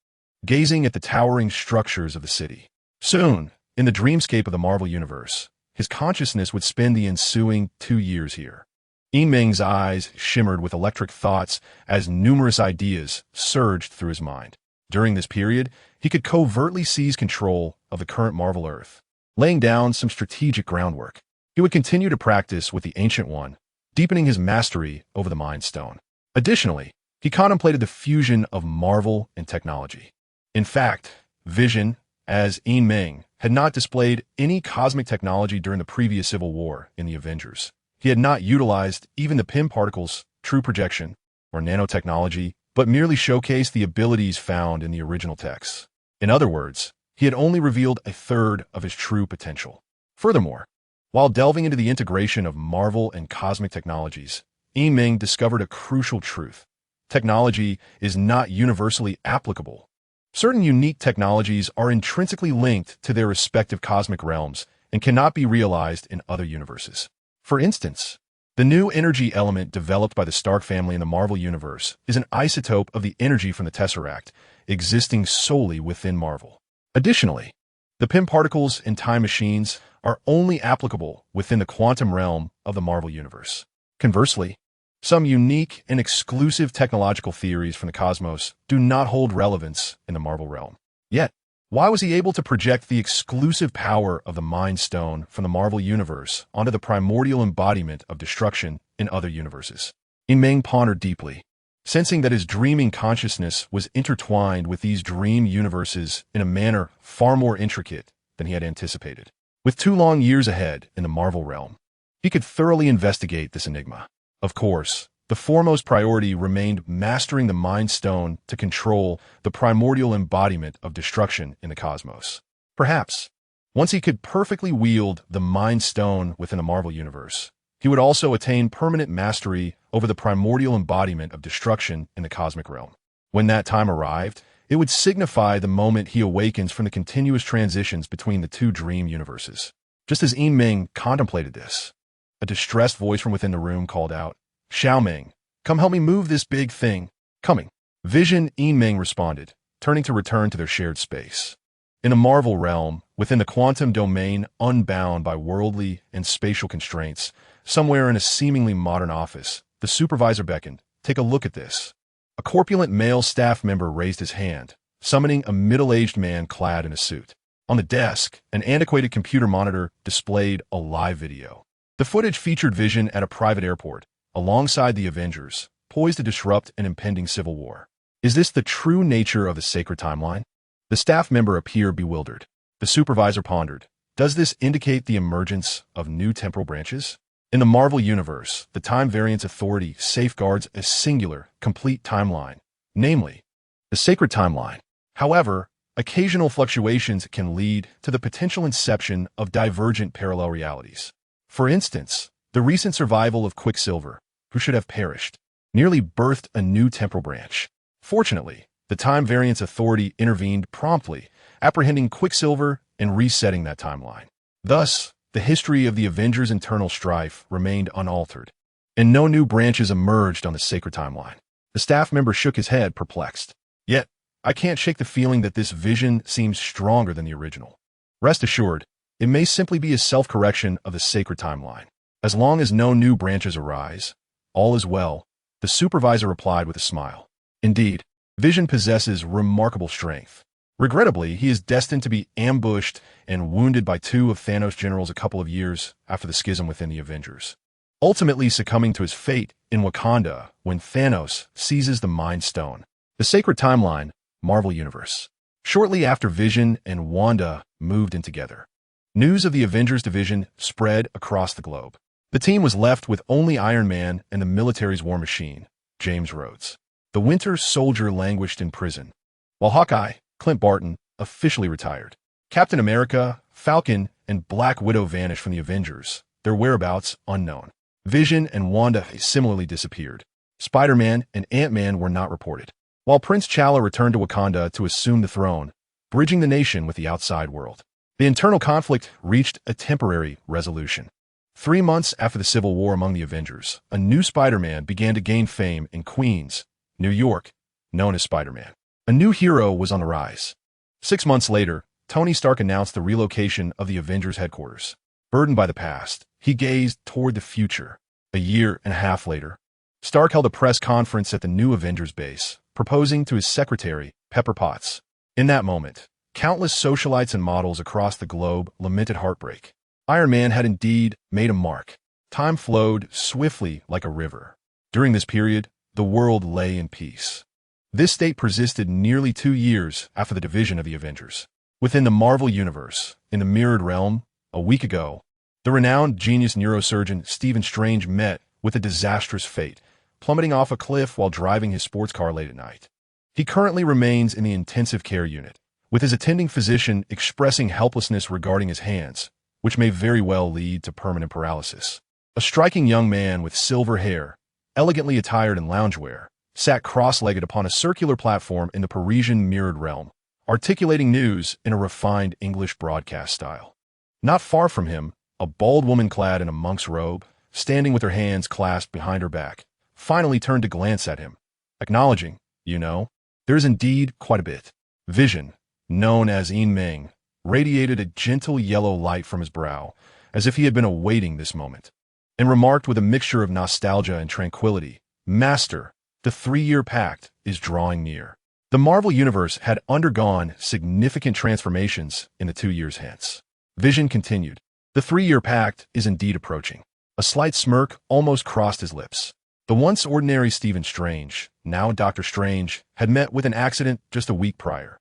gazing at the towering structures of the city. Soon, in the dreamscape of the Marvel Universe, his consciousness would spend the ensuing 2 years here. Meng's eyes shimmered with electric thoughts as numerous ideas surged through his mind. During this period, he could covertly seize control of the current Marvel Earth, laying down some strategic groundwork. He would continue to practice with the Ancient One, deepening his mastery over the Mind Stone. Additionally, he contemplated the fusion of Marvel and technology. In fact, Vision, as Meng, had not displayed any cosmic technology during the previous Civil War in the Avengers. He had not utilized even the Pym particles, true projection, or nanotechnology, but merely showcased the abilities found in the original texts. In other words, he had only revealed a third of his true potential. Furthermore, while delving into the integration of Marvel and cosmic technologies, Meng discovered a crucial truth. Technology is not universally applicable. Certain unique technologies are intrinsically linked to their respective cosmic realms and cannot be realized in other universes. For instance, the new energy element developed by the Stark family in the Marvel Universe is an isotope of the energy from the Tesseract, existing solely within Marvel. Additionally, the Pym particles in time machines are only applicable within the quantum realm of the Marvel Universe. Conversely, some unique and exclusive technological theories from the cosmos do not hold relevance in the Marvel realm. Yet, why was he able to project the exclusive power of the Mind Stone from the Marvel Universe onto the primordial embodiment of destruction in other universes? Meng pondered deeply, sensing that his dreaming consciousness was intertwined with these dream universes in a manner far more intricate than he had anticipated. With 2 long years ahead in the Marvel realm, he could thoroughly investigate this enigma. Of course, the foremost priority remained mastering the Mind Stone to control the primordial embodiment of destruction in the cosmos. Perhaps, once he could perfectly wield the Mind Stone within the Marvel Universe, he would also attain permanent mastery over the primordial embodiment of destruction in the cosmic realm. When that time arrived, it would signify the moment he awakens from the continuous transitions between the 2 dream universes. Just as Meng contemplated this, a distressed voice from within the room called out, "Xiao Meng, come help me move this big thing." "Coming." Vision, Meng responded, turning to return to their shared space. In a Marvel realm, within the quantum domain unbound by worldly and spatial constraints, somewhere in a seemingly modern office, the supervisor beckoned. "Take a look at this." A corpulent male staff member raised his hand, summoning a middle-aged man clad in a suit. On the desk, an antiquated computer monitor displayed a live video. The footage featured Vision at a private airport, alongside the Avengers, poised to disrupt an impending civil war. Is this the true nature of the sacred timeline? The staff member appeared bewildered. The supervisor pondered. Does this indicate the emergence of new temporal branches? In the Marvel Universe, the Time Variance Authority safeguards a singular, complete timeline, namely, the sacred timeline. However, occasional fluctuations can lead to the potential inception of divergent parallel realities. For instance, the recent survival of Quicksilver, who should have perished, nearly birthed a new temporal branch. Fortunately, the Time Variance Authority intervened promptly, apprehending Quicksilver and resetting that timeline. Thus, the history of the Avengers' internal strife remained unaltered, and no new branches emerged on the sacred timeline. The staff member shook his head, perplexed. Yet, I can't shake the feeling that this vision seems stronger than the original. Rest assured, it may simply be a self-correction of the sacred timeline. As long as no new branches arise, all is well, the supervisor replied with a smile. Indeed, Vision possesses remarkable strength. Regrettably, he is destined to be ambushed and wounded by 2 of Thanos' generals a couple of years after the schism within the Avengers, ultimately succumbing to his fate in Wakanda when Thanos seizes the Mind Stone. The sacred timeline, Marvel Universe. Shortly after Vision and Wanda moved in together, news of the Avengers division spread across the globe. The team was left with only Iron Man and the military's war machine, James Rhodes. The Winter Soldier languished in prison, while Hawkeye, Clint Barton, officially retired. Captain America, Falcon, and Black Widow vanished from the Avengers, their whereabouts unknown. Vision and Wanda similarly disappeared. Spider-Man and Ant-Man were not reported, while Prince T'Challa returned to Wakanda to assume the throne, bridging the nation with the outside world. The internal conflict reached a temporary resolution. 3 months after the Civil War among the Avengers, a new Spider-Man began to gain fame in Queens, New York, known as Spider-Man. A new hero was on the rise. 6 months later, Tony Stark announced the relocation of the Avengers headquarters. Burdened by the past, he gazed toward the future. A year and a half later, Stark held a press conference at the new Avengers base, proposing to his secretary, Pepper Potts. In that moment, countless socialites and models across the globe lamented heartbreak. Iron Man had indeed made a mark. Time flowed swiftly like a river. During this period, the world lay in peace. This state persisted nearly 2 years after the division of the Avengers. Within the Marvel Universe, in the mirrored realm, a week ago, the renowned genius neurosurgeon Stephen Strange met with a disastrous fate, plummeting off a cliff while driving his sports car late at night. He currently remains in the intensive care unit, with his attending physician expressing helplessness regarding his hands, which may very well lead to permanent paralysis. A striking young man with silver hair, elegantly attired in loungewear, sat cross-legged upon a circular platform in the Parisian mirrored realm, articulating news in a refined English broadcast style. Not far from him, a bald woman clad in a monk's robe, standing with her hands clasped behind her back, finally turned to glance at him, acknowledging, there is indeed quite a bit. Vision, known as Meng, radiated a gentle yellow light from his brow, as if he had been awaiting this moment, and remarked with a mixture of nostalgia and tranquility, "Master, the 3-year pact is drawing near." The Marvel Universe had undergone significant transformations in the 2 years hence. Vision continued, "The 3-year pact is indeed approaching." A slight smirk almost crossed his lips. The once ordinary Stephen Strange, now Doctor Strange, had met with an accident just a week prior,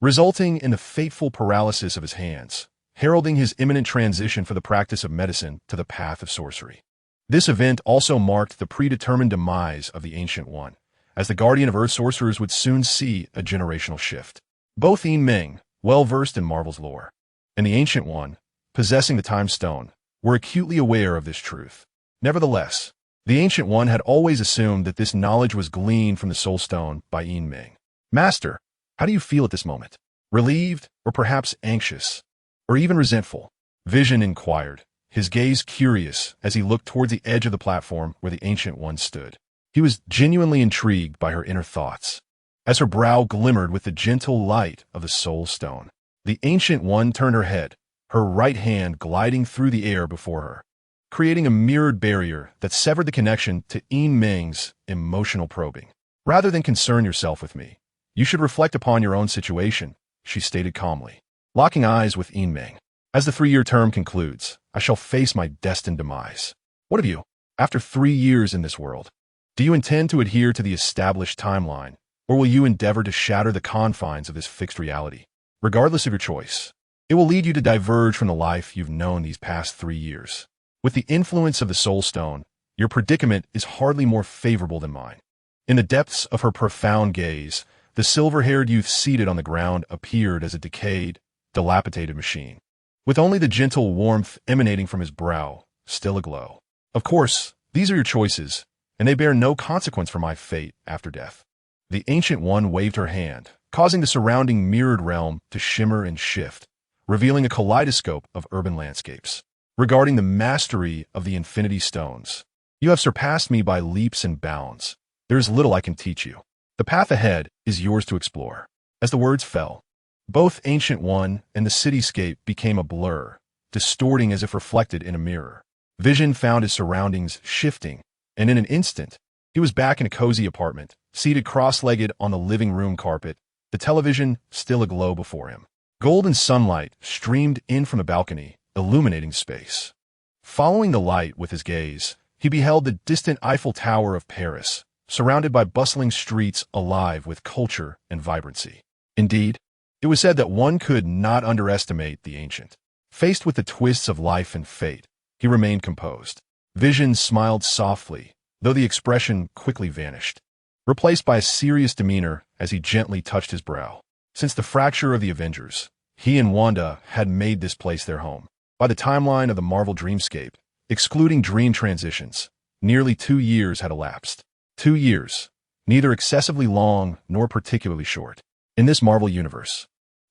resulting in the fateful paralysis of his hands, heralding his imminent transition from the practice of medicine to the path of sorcery. This event also marked the predetermined demise of the Ancient One, as the Guardian of Earth sorcerers would soon see a generational shift. Both Meng, well-versed in Marvel's lore, and the Ancient One, possessing the Time Stone, were acutely aware of this truth. Nevertheless, the Ancient One had always assumed that this knowledge was gleaned from the Soul Stone by Meng. "Master, how do you feel at this moment? Relieved, or perhaps anxious, or even resentful?" Vision inquired, his gaze curious as he looked towards the edge of the platform where the Ancient One stood. He was genuinely intrigued by her inner thoughts, as her brow glimmered with the gentle light of the Soul Stone. The Ancient One turned her head, her right hand gliding through the air before her, creating a mirrored barrier that severed the connection to Meng's emotional probing. "Rather than concern yourself with me, you should reflect upon your own situation," she stated calmly, locking eyes with Meng. "As the 3-year term concludes, I shall face my destined demise. What of you? After 3 years in this world, do you intend to adhere to the established timeline, or will you endeavor to shatter the confines of this fixed reality? Regardless of your choice, it will lead you to diverge from the life you've known these past 3 years. With the influence of the Soul Stone, your predicament is hardly more favorable than mine." In the depths of her profound gaze, the silver-haired youth seated on the ground appeared as a decayed, dilapidated machine, with only the gentle warmth emanating from his brow still aglow. "Of course, these are your choices, and they bear no consequence for my fate after death." The Ancient One waved her hand, causing the surrounding mirrored realm to shimmer and shift, revealing a kaleidoscope of urban landscapes. "Regarding the mastery of the Infinity Stones, you have surpassed me by leaps and bounds. There is little I can teach you. The path ahead is yours to explore." As the words fell, both Ancient One and the cityscape became a blur, distorting as if reflected in a mirror. Vision found his surroundings shifting, and in an instant, he was back in a cozy apartment, seated cross-legged on the living room carpet, the television still aglow before him. Golden sunlight streamed in from the balcony, illuminating space. Following the light with his gaze, he beheld the distant Eiffel Tower of Paris, surrounded by bustling streets alive with culture and vibrancy. Indeed, it was said that one could not underestimate the Ancient. Faced with the twists of life and fate, he remained composed. Vision smiled softly, though the expression quickly vanished, replaced by a serious demeanor as he gently touched his brow. Since the fracture of the Avengers, he and Wanda had made this place their home. By the timeline of the Marvel dreamscape, excluding dream transitions, nearly 2 years had elapsed. 2 years, neither excessively long nor particularly short. In this Marvel universe,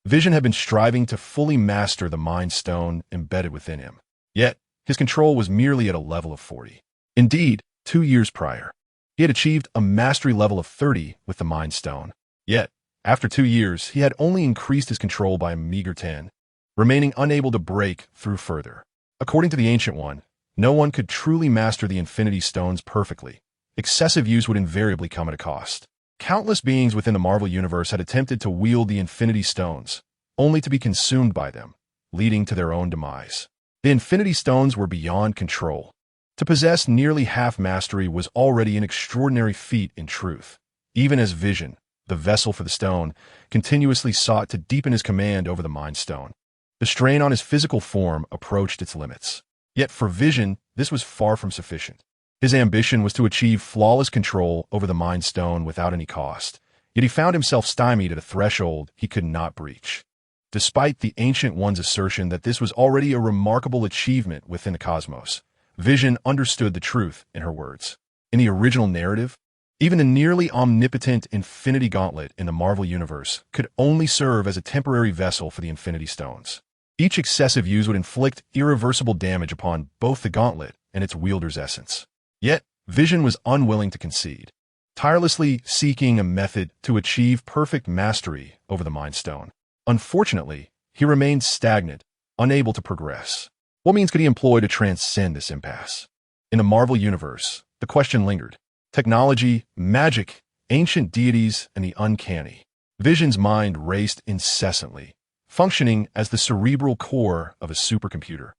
Vision had been striving to fully master the Mind Stone embedded within him. Yet, his control was merely at a level of 40. Indeed, 2 years prior, he had achieved a mastery level of 30 with the Mind Stone. Yet, after 2 years, he had only increased his control by a meager 10, remaining unable to break through further. According to the Ancient One, no one could truly master the Infinity Stones perfectly. Excessive use would invariably come at a cost. Countless beings within the Marvel Universe had attempted to wield the Infinity Stones, only to be consumed by them, leading to their own demise. The Infinity Stones were beyond control. To possess nearly half mastery was already an extraordinary feat in truth, even as Vision, the vessel for the stone, continuously sought to deepen his command over the Mind Stone. The strain on his physical form approached its limits. Yet for Vision, this was far from sufficient. His ambition was to achieve flawless control over the Mind Stone without any cost, yet he found himself stymied at a threshold he could not breach. Despite the Ancient One's assertion that this was already a remarkable achievement within the cosmos, Vision understood the truth in her words. In the original narrative, even the nearly omnipotent Infinity Gauntlet in the Marvel Universe could only serve as a temporary vessel for the Infinity Stones. Each excessive use would inflict irreversible damage upon both the gauntlet and its wielder's essence. Yet, Vision was unwilling to concede, tirelessly seeking a method to achieve perfect mastery over the Mind Stone. Unfortunately, he remained stagnant, unable to progress. What means could he employ to transcend this impasse? In the Marvel Universe, the question lingered. Technology, magic, ancient deities, and the uncanny. Vision's mind raced incessantly, functioning as the cerebral core of a supercomputer,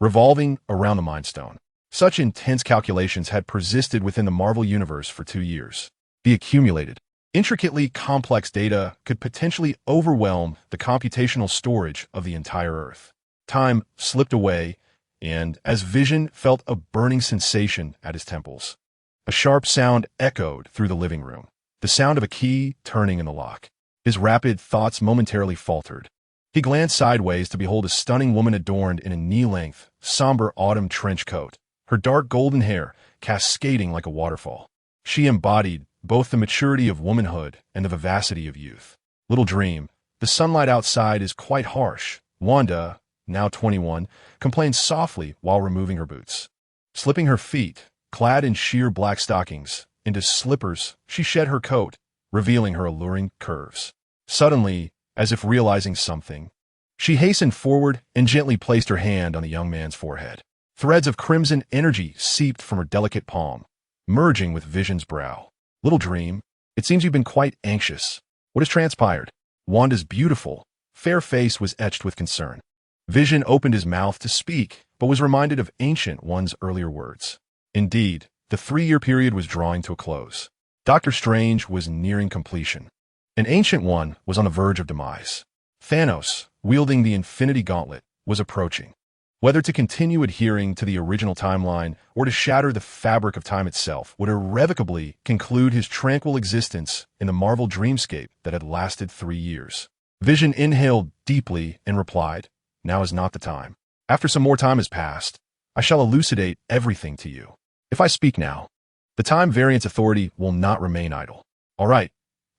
revolving around the Mind Stone. Such intense calculations had persisted within the Marvel Universe for 2 years. The accumulated, intricately complex data could potentially overwhelm the computational storage of the entire Earth. Time slipped away, and as Vision felt a burning sensation at his temples, a sharp sound echoed through the living room, the sound of a key turning in the lock. His rapid thoughts momentarily faltered. He glanced sideways to behold a stunning woman adorned in a knee-length, somber autumn trench coat, her dark golden hair cascading like a waterfall. She embodied both the maturity of womanhood and the vivacity of youth. Little dream, the sunlight outside is quite harsh. Wanda, now 21, complained softly while removing her boots. Slipping her feet, clad in sheer black stockings, into slippers, she shed her coat, revealing her alluring curves. Suddenly, as if realizing something, she hastened forward and gently placed her hand on the young man's forehead. Threads of crimson energy seeped from her delicate palm, merging with Vision's brow. Little dream, it seems you've been quite anxious. What has transpired? Wanda's beautiful, fair face was etched with concern. Vision opened his mouth to speak, but was reminded of Ancient One's earlier words. Indeed, the 3-year period was drawing to a close. Doctor Strange was nearing completion. An Ancient One was on the verge of demise. Thanos, wielding the Infinity Gauntlet, was approaching. Whether to continue adhering to the original timeline or to shatter the fabric of time itself would irrevocably conclude his tranquil existence in the Marvel dreamscape that had lasted 3 years. Vision inhaled deeply and replied, "Now is not the time. After some more time has passed, I shall elucidate everything to you. If I speak now, the Time Variance Authority will not remain idle. All right,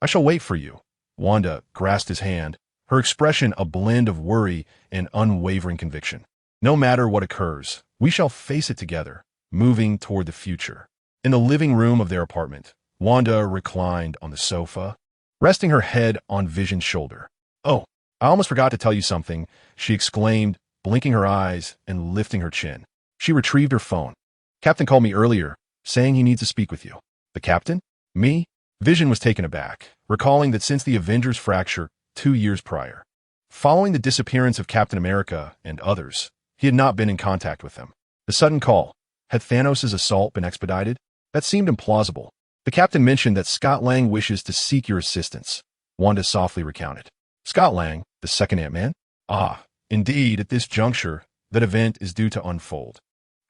I shall wait for you." Wanda grasped his hand, her expression a blend of worry and unwavering conviction. "No matter what occurs, we shall face it together, moving toward the future." In the living room of their apartment, Wanda reclined on the sofa, resting her head on Vision's shoulder. "Oh, I almost forgot to tell you something," she exclaimed, blinking her eyes and lifting her chin. She retrieved her phone. "Captain called me earlier, saying he needs to speak with you." "The captain? Me?" Vision was taken aback, recalling that since the Avengers fracture 2 years prior, following the disappearance of Captain America and others, he had not been in contact with them. The sudden call, had Thanos' assault been expedited? That seemed implausible. "The captain mentioned that Scott Lang wishes to seek your assistance," Wanda softly recounted. "Scott Lang, the second Ant-Man? Ah, indeed, at this juncture, that event is due to unfold."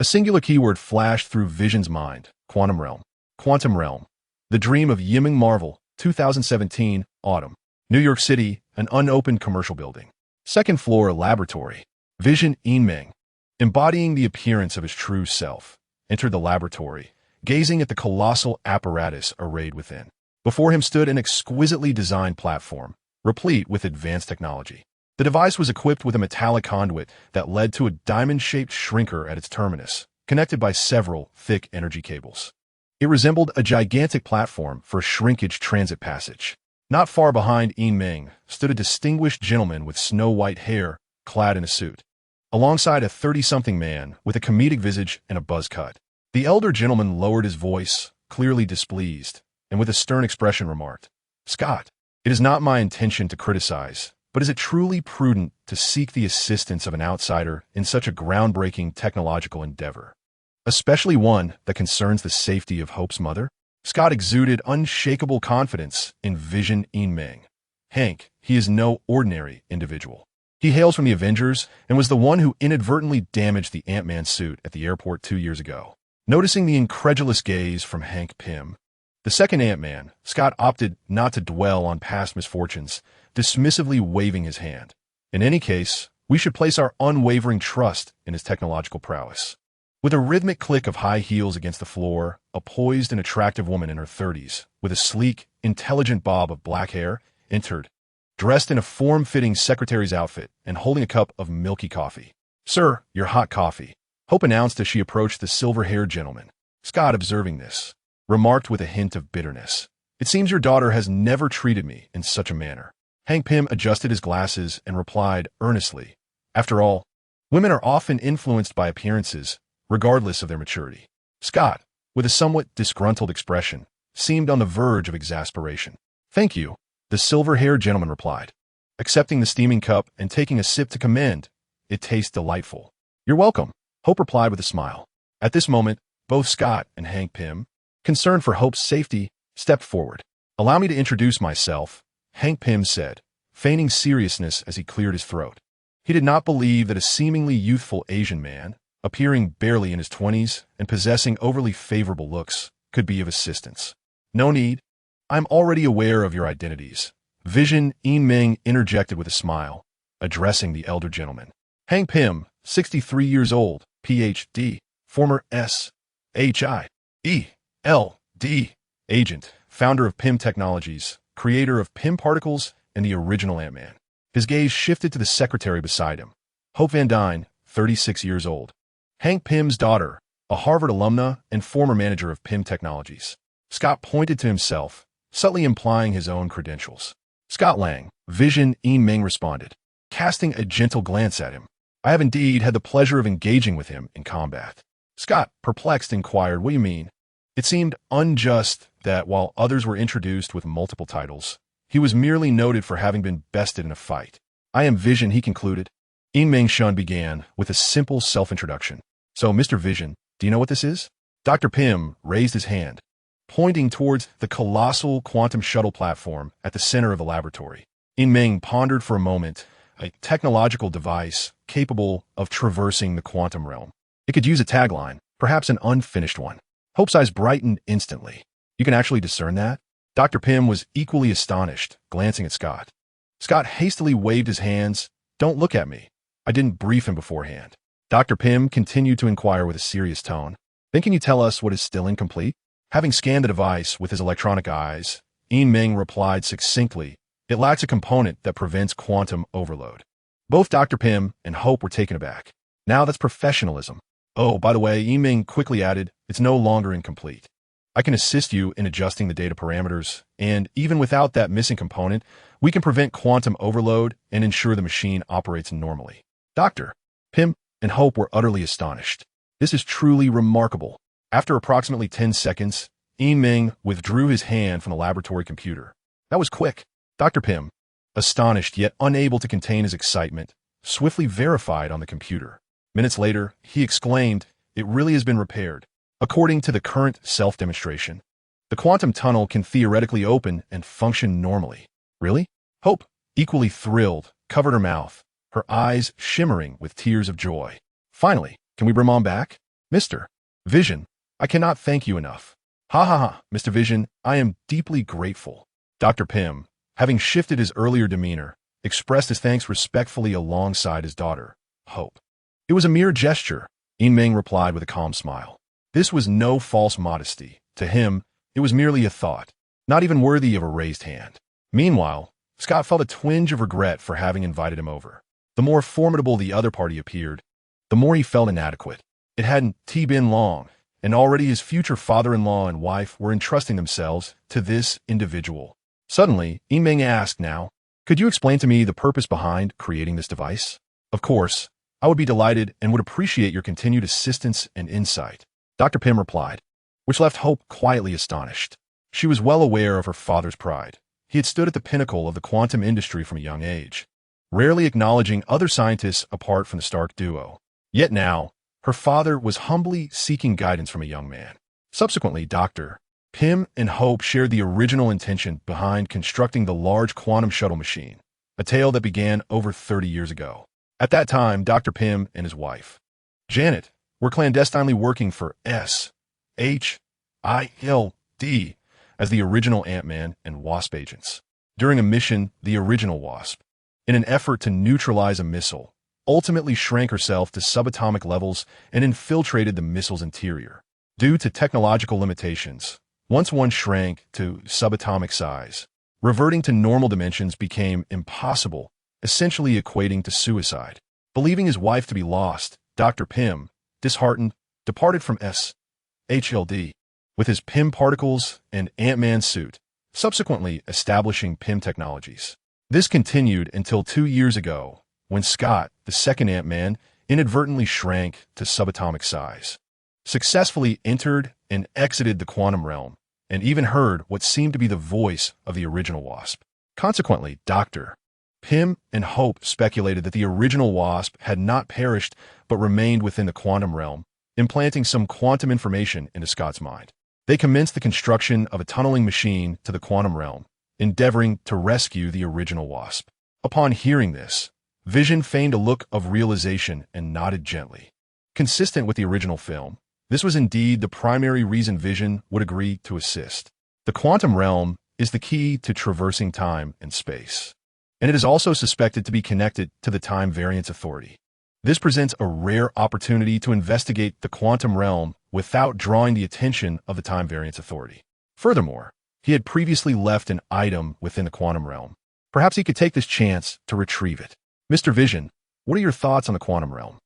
A singular keyword flashed through Vision's mind: quantum realm. Quantum realm. The dream of Yiming Marvel, 2017, autumn. New York City, an unopened commercial building. Second floor laboratory. Vision Meng, embodying the appearance of his true self, entered the laboratory, gazing at the colossal apparatus arrayed within. Before him stood an exquisitely designed platform, replete with advanced technology. The device was equipped with a metallic conduit that led to a diamond-shaped shrinker at its terminus, connected by several thick energy cables. It resembled a gigantic platform for a shrinkage transit passage. Not far behind Meng stood a distinguished gentleman with snow-white hair, clad in a suit, alongside a 30-something man with a comedic visage and a buzz cut. The elder gentleman lowered his voice, clearly displeased, and with a stern expression remarked, "Scott, it is not my intention to criticize, but is it truly prudent to seek the assistance of an outsider in such a groundbreaking technological endeavor, especially one that concerns the safety of Hope's mother?" Scott exuded unshakable confidence in Vision Meng. "Hank, he is no ordinary individual. He hails from the Avengers and was the one who inadvertently damaged the Ant-Man suit at the airport 2 years ago." Noticing the incredulous gaze from Hank Pym, the second Ant-Man, Scott opted not to dwell on past misfortunes, dismissively waving his hand. "In any case, we should place our unwavering trust in his technological prowess." With a rhythmic click of high heels against the floor, a poised and attractive woman in her 30s, with a sleek, intelligent bob of black hair, entered, dressed in a form-fitting secretary's outfit and holding a cup of milky coffee. "Sir, your hot coffee," Hope announced as she approached the silver-haired gentleman. Scott, observing this, remarked with a hint of bitterness, "It seems your daughter has never treated me in such a manner." Hank Pym adjusted his glasses and replied earnestly, "After all, women are often influenced by appearances, regardless of their maturity." Scott, with a somewhat disgruntled expression, seemed on the verge of exasperation. "Thank you," the silver-haired gentleman replied, accepting the steaming cup and taking a sip to commend. "It tastes delightful." "You're welcome," Hope replied with a smile. At this moment, both Scott and Hank Pym, concerned for Hope's safety, stepped forward. "Allow me to introduce myself," Hank Pym said, feigning seriousness as he cleared his throat. He did not believe that a seemingly youthful Asian man, appearing barely in his 20s and possessing overly favorable looks, could be of assistance. "No need. I'm already aware of your identities," Vision Meng interjected with a smile, addressing the elder gentleman. Hank Pym, 63 years old, Ph.D., former S.H.I.E.L.D. agent, founder of Pym Technologies, creator of Pym Particles and the original Ant-Man. His gaze shifted to the secretary beside him, Hope Van Dyne, 36 years old. Hank Pym's daughter, a Harvard alumna and former manager of Pym Technologies. Scott pointed to himself, subtly implying his own credentials. "Scott Lang," Vision Meng responded, casting a gentle glance at him. "I have indeed had the pleasure of engaging with him in combat." Scott, perplexed, inquired, "What do you mean?" It seemed unjust that while others were introduced with multiple titles, he was merely noted for having been bested in a fight. "I am Vision," he concluded. Meng Shun began with a simple self-introduction. "So, Mr. Vision, do you know what this is?" Dr. Pym raised his hand, pointing towards the colossal quantum shuttle platform at the center of the laboratory. Meng pondered for a moment. A technological device capable of traversing the quantum realm. It could use a tagline, perhaps an unfinished one. Hope's eyes brightened instantly. "You can actually discern that?" Dr. Pym was equally astonished, glancing at Scott. Scott hastily waved his hands. "Don't look at me. I didn't brief him beforehand." Dr. Pym continued to inquire with a serious tone. "Then can you tell us what is still incomplete?" Having scanned the device with his electronic eyes, Meng replied succinctly, "It lacks a component that prevents quantum overload." Both Dr. Pym and Hope were taken aback. "Now that's professionalism." "Oh, by the way," Meng quickly added, "it's no longer incomplete. I can assist you in adjusting the data parameters, and even without that missing component, we can prevent quantum overload and ensure the machine operates normally." Dr. Pym and Hope were utterly astonished. "This is truly remarkable." After approximately 10 seconds, Meng withdrew his hand from the laboratory computer. "That was quick." Dr. Pym, astonished yet unable to contain his excitement, swiftly verified on the computer. Minutes later, he exclaimed, "It really has been repaired. According to the current self-demonstration, the quantum tunnel can theoretically open and function normally." "Really?" Hope, equally thrilled, covered her mouth, her eyes shimmering with tears of joy. "Finally, can we bring on back?" "Mr. Vision, I cannot thank you enough." "Ha ha ha, Mr. Vision, I am deeply grateful." Dr. Pym, having shifted his earlier demeanor, expressed his thanks respectfully alongside his daughter, Hope. "It was a mere gesture," Meng replied with a calm smile. This was no false modesty. To him, it was merely a thought, not even worthy of a raised hand. Meanwhile, Scott felt a twinge of regret for having invited him over. The more formidable the other party appeared, the more he felt inadequate. It hadn't been long, and already his future father-in-law and wife were entrusting themselves to this individual. Suddenly, Meng asked, "Now, could you explain to me the purpose behind creating this device?" "Of course, I would be delighted and would appreciate your continued assistance and insight," Dr. Pym replied, which left Hope quietly astonished. She was well aware of her father's pride. He had stood at the pinnacle of the quantum industry from a young age, rarely acknowledging other scientists apart from the Stark duo. Yet now, her father was humbly seeking guidance from a young man. Subsequently, Dr. Pym and Hope shared the original intention behind constructing the large quantum shuttle machine, a tale that began over 30 years ago. At that time, Dr. Pym and his wife, Janet, were clandestinely working for S.H.I.E.L.D. as the original Ant-Man and Wasp agents. During a mission, the original Wasp, in an effort to neutralize a missile, ultimately shrank herself to subatomic levels and infiltrated the missile's interior. Due to technological limitations, once one shrank to subatomic size, reverting to normal dimensions became impossible, essentially equating to suicide. Believing his wife to be lost, Dr. Pym, disheartened, departed from S.H.I.E.L.D. with his Pym particles and Ant-Man suit, subsequently establishing Pym Technologies. This continued until 2 years ago, when Scott, the second Ant-Man, inadvertently shrank to subatomic size, successfully entered and exited the quantum realm, and even heard what seemed to be the voice of the original Wasp. Consequently, Dr. Pym and Hope speculated that the original Wasp had not perished but remained within the quantum realm, implanting some quantum information into Scott's mind. They commenced the construction of a tunneling machine to the quantum realm, endeavoring to rescue the original Wasp. Upon hearing this, Vision feigned a look of realization and nodded gently. Consistent with the original film, this was indeed the primary reason Vision would agree to assist. The quantum realm is the key to traversing time and space, and it is also suspected to be connected to the Time Variance Authority. This presents a rare opportunity to investigate the quantum realm without drawing the attention of the Time Variance Authority. Furthermore, he had previously left an item within the quantum realm. Perhaps he could take this chance to retrieve it. Mr. Vision, what are your thoughts on the quantum realm?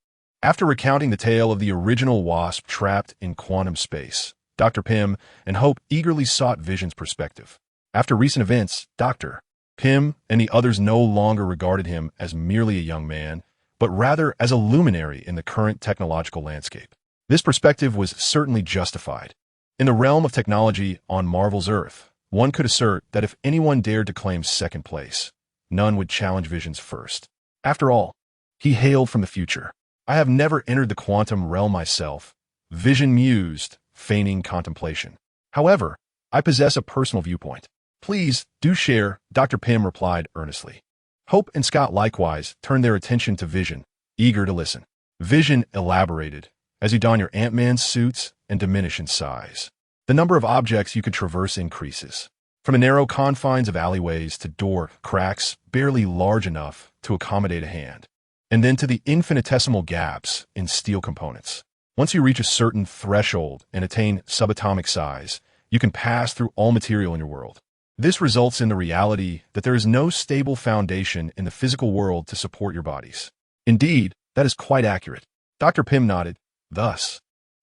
After recounting the tale of the original Wasp trapped in quantum space, Dr. Pym and Hope eagerly sought Vision's perspective. After recent events, Dr. Pym and the others no longer regarded him as merely a young man, but rather as a luminary in the current technological landscape. This perspective was certainly justified. In the realm of technology on Marvel's Earth, one could assert that if anyone dared to claim second place, none would challenge Vision's first. After all, he hailed from the future. I have never entered the quantum realm myself, Vision mused, feigning contemplation. However, I possess a personal viewpoint. Please, do share, Dr. Pym replied earnestly. Hope and Scott likewise turned their attention to Vision, eager to listen. Vision elaborated, as you don your Ant-Man suits and diminish in size, the number of objects you can traverse increases. From the narrow confines of alleyways to door cracks barely large enough to accommodate a hand, and then to the infinitesimal gaps in steel components. Once you reach a certain threshold and attain subatomic size, you can pass through all material in your world. This results in the reality that there is no stable foundation in the physical world to support your bodies. Indeed, that is quite accurate. Dr. Pym nodded. Thus,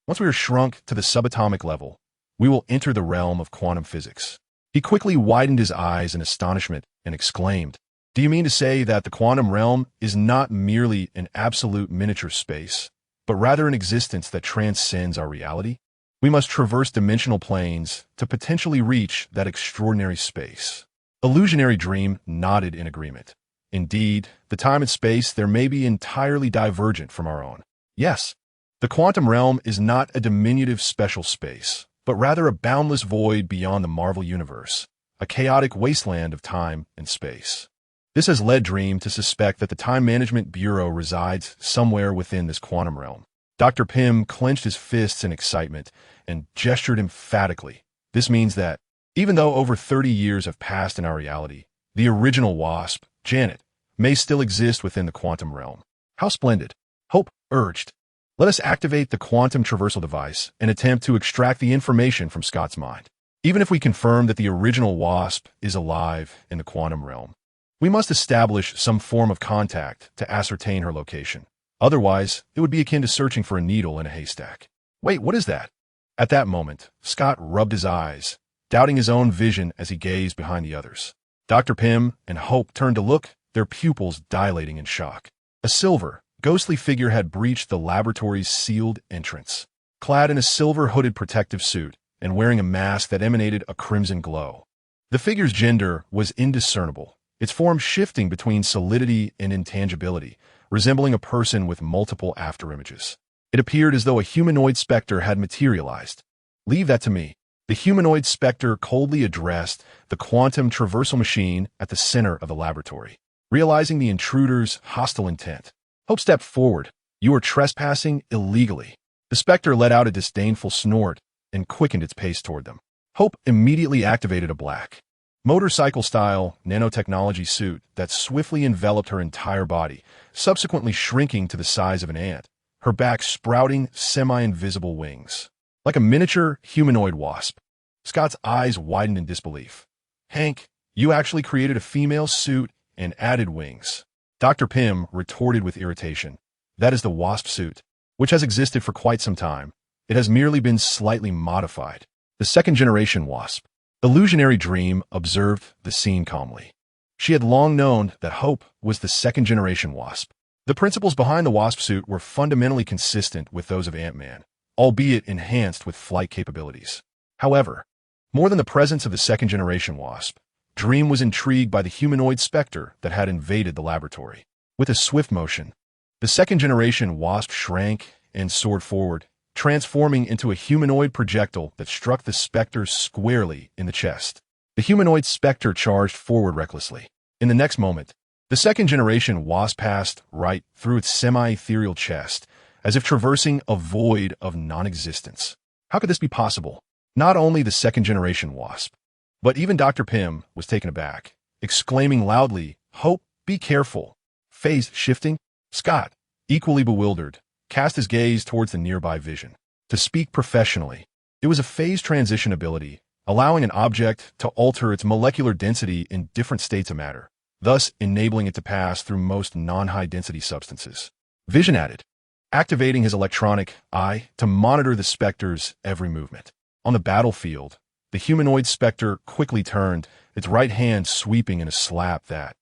once we are shrunk to the subatomic level, we will enter the realm of quantum physics. He quickly widened his eyes in astonishment and exclaimed, Do you mean to say that the quantum realm is not merely an absolute miniature space, but rather an existence that transcends our reality? We must traverse dimensional planes to potentially reach that extraordinary space. Illusionary Dream nodded in agreement. Indeed, the time and space there may be entirely divergent from our own. Yes, the quantum realm is not a diminutive special space, but rather a boundless void beyond the Marvel Universe, a chaotic wasteland of time and space. This has led Dream to suspect that the Time Management Bureau resides somewhere within this quantum realm. Dr. Pym clenched his fists in excitement and gestured emphatically. This means that, even though over 30 years have passed in our reality, the original Wasp, Janet, may still exist within the quantum realm. How splendid! Hope urged. Let us activate the quantum traversal device and attempt to extract the information from Scott's mind. Even if we confirm that the original Wasp is alive in the quantum realm, we must establish some form of contact to ascertain her location. Otherwise, it would be akin to searching for a needle in a haystack. Wait, what is that? At that moment, Scott rubbed his eyes, doubting his own vision as he gazed behind the others. Dr. Pym and Hope turned to look, their pupils dilating in shock. A silver, ghostly figure had breached the laboratory's sealed entrance, clad in a silver-hooded protective suit and wearing a mask that emanated a crimson glow. The figure's gender was indiscernible, its form shifting between solidity and intangibility, resembling a person with multiple afterimages. It appeared as though a humanoid specter had materialized. Leave that to me. The humanoid specter coldly addressed the quantum traversal machine at the center of the laboratory. Realizing the intruder's hostile intent, Hope stepped forward. You are trespassing illegally. The specter let out a disdainful snort and quickened its pace toward them. Hope immediately activated a black, motorcycle-style nanotechnology suit that swiftly enveloped her entire body, subsequently shrinking to the size of an ant, her back sprouting semi-invisible wings. Like a miniature humanoid wasp. Scott's eyes widened in disbelief. Hank, you actually created a female suit and added wings. Dr. Pym retorted with irritation. That is the Wasp suit, which has existed for quite some time. It has merely been slightly modified. The second-generation Wasp. Illusionary Dream observed the scene calmly. She had long known that Hope was the second-generation Wasp. The principles behind the Wasp suit were fundamentally consistent with those of Ant-Man, albeit enhanced with flight capabilities. However, more than the presence of the second-generation Wasp, Dream was intrigued by the humanoid specter that had invaded the laboratory. With a swift motion, the second-generation Wasp shrank and soared forward, transforming into a humanoid projectile that struck the specter squarely in the chest. The humanoid specter charged forward recklessly. In the next moment, the second-generation Wasp passed right through its semi-ethereal chest, as if traversing a void of non-existence. How could this be possible? Not only the second-generation Wasp, but even Dr. Pym was taken aback, exclaiming loudly, "Hope, be careful." Phase shifting? Scott, equally bewildered, cast his gaze towards the nearby Vision. To speak professionally, it was a phase transition ability, allowing an object to alter its molecular density in different states of matter, thus enabling it to pass through most non-high-density substances. Vision added, activating his electronic eye to monitor the specter's every movement. On the battlefield, the humanoid specter quickly turned, its right hand sweeping in a slap that,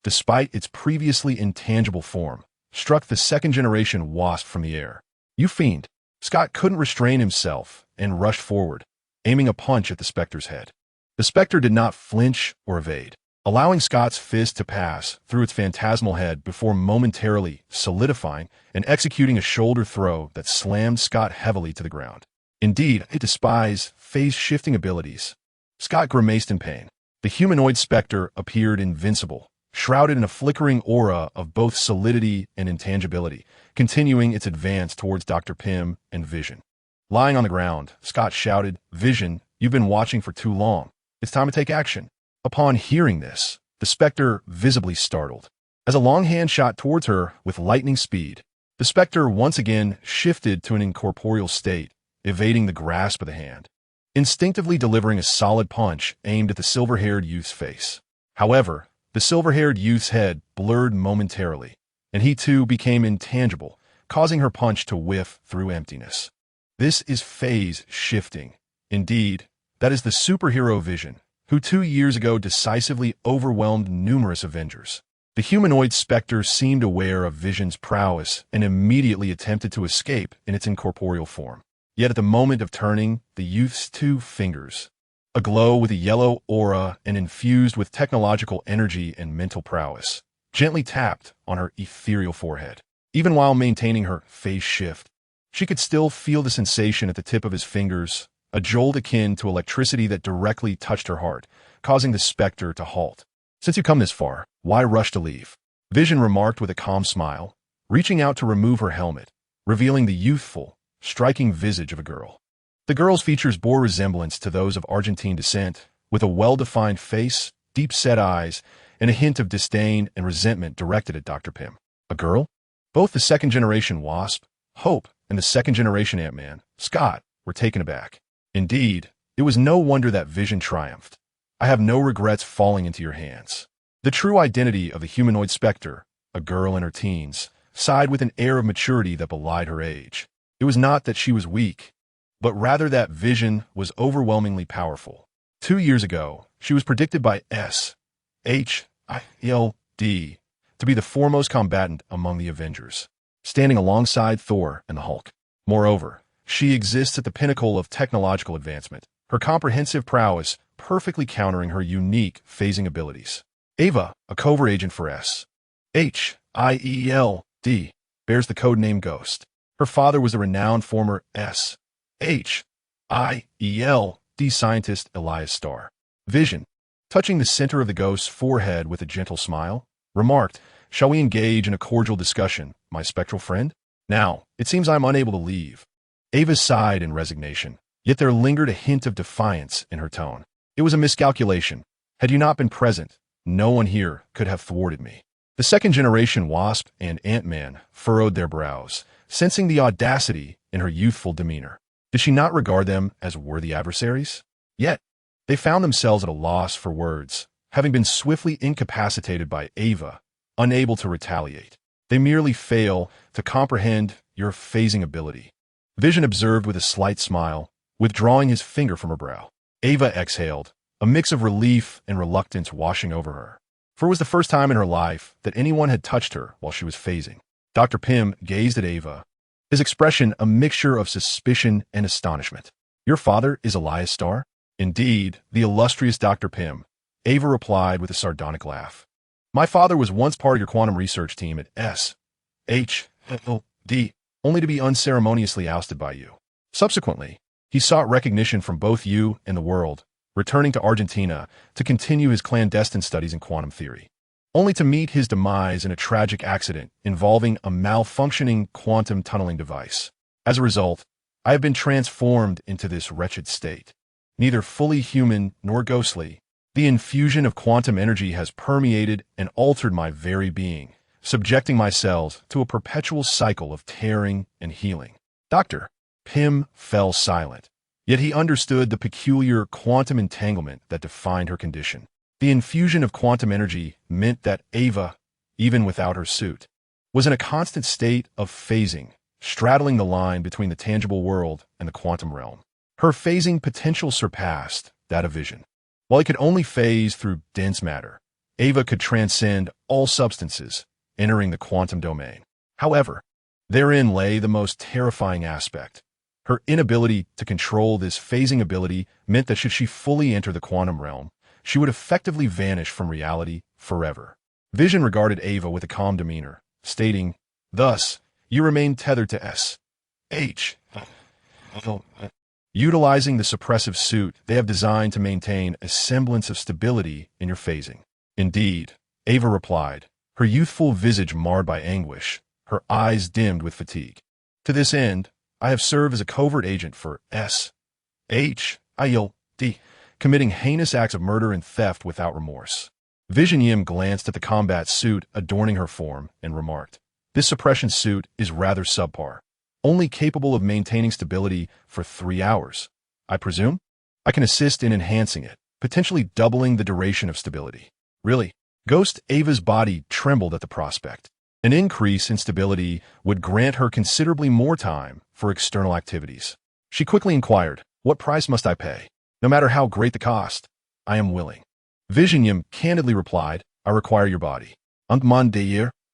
despite its previously intangible form, struck the second-generation Wasp from the air. "You fiend!" Scott couldn't restrain himself and rushed forward, aiming a punch at the specter's head. The specter did not flinch or evade, allowing Scott's fist to pass through its phantasmal head before momentarily solidifying and executing a shoulder throw that slammed Scott heavily to the ground. Indeed, I despise phase-shifting abilities. Scott grimaced in pain. The humanoid specter appeared invincible, shrouded in a flickering aura of both solidity and intangibility, continuing its advance towards Dr. Pym and Vision. Lying on the ground, Scott shouted, "Vision, you've been watching for too long. It's time to take action." Upon hearing this, the specter visibly startled. As a long hand shot towards her with lightning speed, the specter once again shifted to an incorporeal state, evading the grasp of the hand, instinctively delivering a solid punch aimed at the silver-haired youth's face. However, the silver-haired youth's head blurred momentarily, and he too became intangible, causing her punch to whiff through emptiness. This is phase shifting. Indeed, that is the superhero Vision, who 2 years ago decisively overwhelmed numerous Avengers. The humanoid specter seemed aware of Vision's prowess and immediately attempted to escape in its incorporeal form. Yet at the moment of turning, the youth's 2 fingers, aglow with a yellow aura and infused with technological energy and mental prowess, gently tapped on her ethereal forehead. Even while maintaining her phase shift, she could still feel the sensation at the tip of his fingers, a jolt akin to electricity that directly touched her heart, causing the specter to halt. "Since you come this far, why rush to leave?" Vision remarked with a calm smile, reaching out to remove her helmet, revealing the youthful, striking visage of a girl. The girl's features bore resemblance to those of Argentine descent, with a well-defined face, deep-set eyes, and a hint of disdain and resentment directed at Dr. Pym. A girl? Both the second-generation Wasp, Hope, and the second-generation Ant-Man, Scott, were taken aback. Indeed, it was no wonder that Vision triumphed. "I have no regrets falling into your hands." The true identity of the humanoid specter, a girl in her teens, sighed with an air of maturity that belied her age. It was not that she was weak, but rather that Vision was overwhelmingly powerful. 2 years ago, she was predicted by SHIELD to be the foremost combatant among the Avengers, standing alongside Thor and the Hulk. Moreover, she exists at the pinnacle of technological advancement, her comprehensive prowess perfectly countering her unique phasing abilities. Ava, a covert agent for SHIELD, bears the codename Ghost. Her father was the renowned former SHIELD scientist Elias Starr. Vision, touching the center of the Ghost's forehead with a gentle smile, remarked, "Shall we engage in a cordial discussion, my spectral friend? Now, it seems I am unable to leave." Ava sighed in resignation, yet there lingered a hint of defiance in her tone. "It was a miscalculation. Had you not been present, no one here could have thwarted me." The second-generation Wasp and Ant-Man furrowed their brows, sensing the audacity in her youthful demeanor. Did she not regard them as worthy adversaries? Yet, they found themselves at a loss for words, having been swiftly incapacitated by Ava, unable to retaliate. "They merely fail to comprehend your phasing ability," Vision observed with a slight smile, withdrawing his finger from her brow. Ava exhaled, a mix of relief and reluctance washing over her. for it was the first time in her life that anyone had touched her while she was phasing. Dr. Pym gazed at Ava, his expression a mixture of suspicion and astonishment. "Your father is Elias Starr?" "Indeed, the illustrious Dr. Pym," Ava replied with a sardonic laugh. "My father was once part of your quantum research team at S.H.L.D., only to be unceremoniously ousted by you. Subsequently, he sought recognition from both you and the world, returning to Argentina to continue his clandestine studies in quantum theory, only to meet his demise in a tragic accident involving a malfunctioning quantum tunneling device. As a result, I have been transformed into this wretched state. Neither fully human nor ghostly, the infusion of quantum energy has permeated and altered my very being, subjecting my cells to a perpetual cycle of tearing and healing." Dr. Pym fell silent, yet he understood the peculiar quantum entanglement that defined her condition. The infusion of quantum energy meant that Ava, even without her suit, was in a constant state of phasing, straddling the line between the tangible world and the quantum realm. Her phasing potential surpassed that of vision. While he could only phase through dense matter, Ava could transcend all substances, entering the quantum domain. However, therein lay the most terrifying aspect. Her inability to control this phasing ability meant that should she fully enter the quantum realm, she would effectively vanish from reality forever. Vision regarded Ava with a calm demeanor, stating, "Thus, you remain tethered to S.H. utilizing the suppressive suit they have designed to maintain a semblance of stability in your phasing." "Indeed," Ava replied, her youthful visage marred by anguish, her eyes dimmed with fatigue. "To this end, I have served as a covert agent for S.H.I.L.D., committing heinous acts of murder and theft without remorse." Vision Yim glanced at the combat suit adorning her form and remarked, "This suppression suit is rather subpar, only capable of maintaining stability for 3 hours. I presume I can assist in enhancing it, potentially doubling the duration of stability." "Really?" Ghost Ava's body trembled at the prospect. An increase in stability would grant her considerably more time for external activities. She quickly inquired, "What price must I pay? No matter how great the cost, I am willing." Vision Yim candidly replied, "I require your body. Untman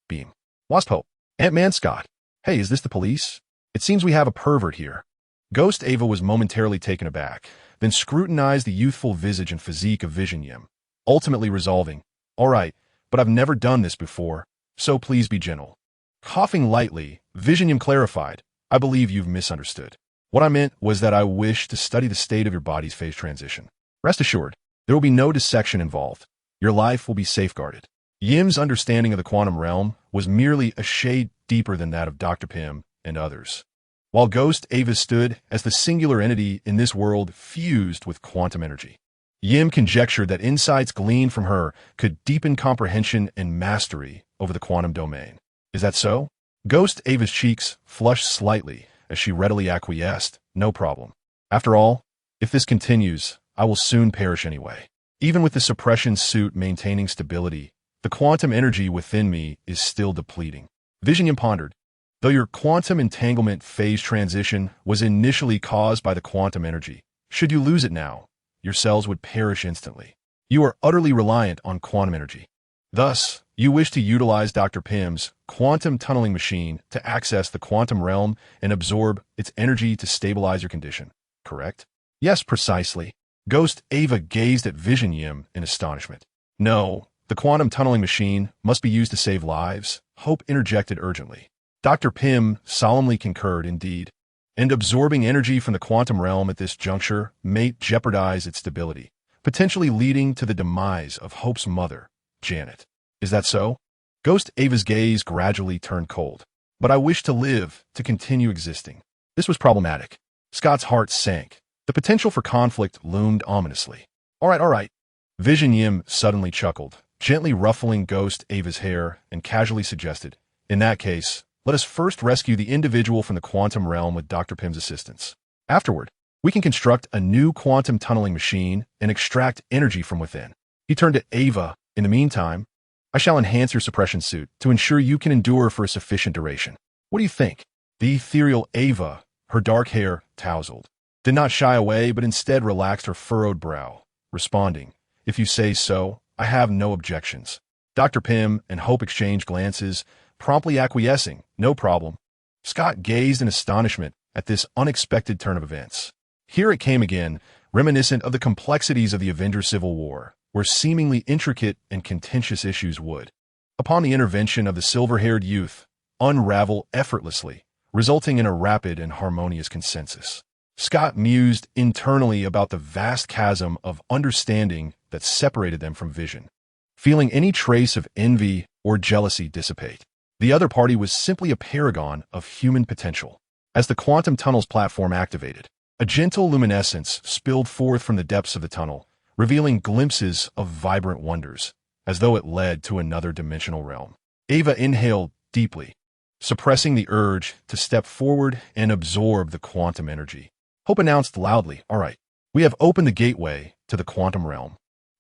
beam. Waspo. Ant-Man Scott. Hey, is this the police? It seems we have a pervert here." Ghost Ava was momentarily taken aback, then scrutinized the youthful visage and physique of Vision Yim, ultimately resolving, "All right, but I've never done this before, so please be gentle." Coughing lightly, Vision Yim clarified, "I believe you've misunderstood. What I meant was that I wish to study the state of your body's phase transition. Rest assured, there will be no dissection involved. Your life will be safeguarded." Yim's understanding of the quantum realm was merely a shade deeper than that of Dr. Pym and others. While Ghost Ava stood as the singular entity in this world fused with quantum energy, Yim conjectured that insights gleaned from her could deepen comprehension and mastery over the quantum domain. "Is that so?" Ghost Ava's cheeks flushed slightly as she readily acquiesced, "No problem. After all, if this continues, I will soon perish anyway. Even with the suppression suit maintaining stability, the quantum energy within me is still depleting." Vision Yim pondered, "Though your quantum entanglement phase transition was initially caused by the quantum energy, should you lose it now, your cells would perish instantly. You are utterly reliant on quantum energy. Thus, you wish to utilize Dr. Pym's quantum tunneling machine to access the quantum realm and absorb its energy to stabilize your condition, correct?" "Yes, precisely." Ghost Ava gazed at Vision Yim in astonishment. "No, the quantum tunneling machine must be used to save lives," Hope interjected urgently. Dr. Pym solemnly concurred, "Indeed, and absorbing energy from the quantum realm at this juncture may jeopardize its stability, potentially leading to the demise of Hope's mother, Janet. Is that so?" Ghost Ava's gaze gradually turned cold. "But I wish to live, to continue existing." This was problematic. Scott's heart sank. The potential for conflict loomed ominously. All right. Vision Yim suddenly chuckled, gently ruffling Ghost Ava's hair, and casually suggested, "In that case, let us first rescue the individual from the quantum realm with Dr. Pym's assistance. Afterward, we can construct a new quantum tunneling machine and extract energy from within." He turned to Ava. "In the meantime, I shall enhance your suppression suit to ensure you can endure for a sufficient duration. What do you think?" The ethereal Ava, her dark hair tousled, did not shy away but instead relaxed her furrowed brow, responding, "If you say so, I have no objections." Dr. Pym and Hope exchanged glances, promptly acquiescing, no problem. Scott gazed in astonishment at this unexpected turn of events. Here it came again, reminiscent of the complexities of the Avengers Civil War, where seemingly intricate and contentious issues would, upon the intervention of the silver-haired youth, unravel effortlessly, resulting in a rapid and harmonious consensus. Scott mused internally about the vast chasm of understanding that separated them from Vision, feeling any trace of envy or jealousy dissipate. The other party was simply a paragon of human potential. As the quantum tunnel's platform activated, a gentle luminescence spilled forth from the depths of the tunnel, revealing glimpses of vibrant wonders, as though it led to another dimensional realm. Ava inhaled deeply, suppressing the urge to step forward and absorb the quantum energy. Hope announced loudly, "All right, we have opened the gateway to the quantum realm.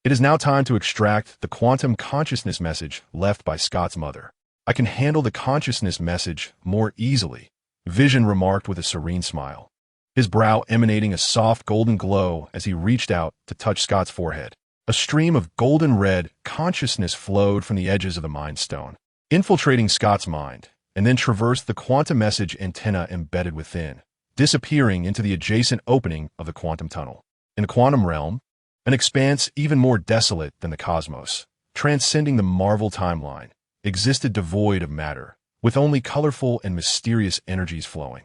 It is now time to extract the quantum consciousness message left by Scott's mother." "I can handle the consciousness message more easily," Vision remarked with a serene smile, his brow emanating a soft golden glow as he reached out to touch Scott's forehead. A stream of golden red consciousness flowed from the edges of the Mind Stone, infiltrating Scott's mind, and then traversed the quantum message antenna embedded within, disappearing into the adjacent opening of the quantum tunnel. In the quantum realm, an expanse even more desolate than the cosmos, transcending the Marvel timeline, existed devoid of matter, with only colorful and mysterious energies flowing.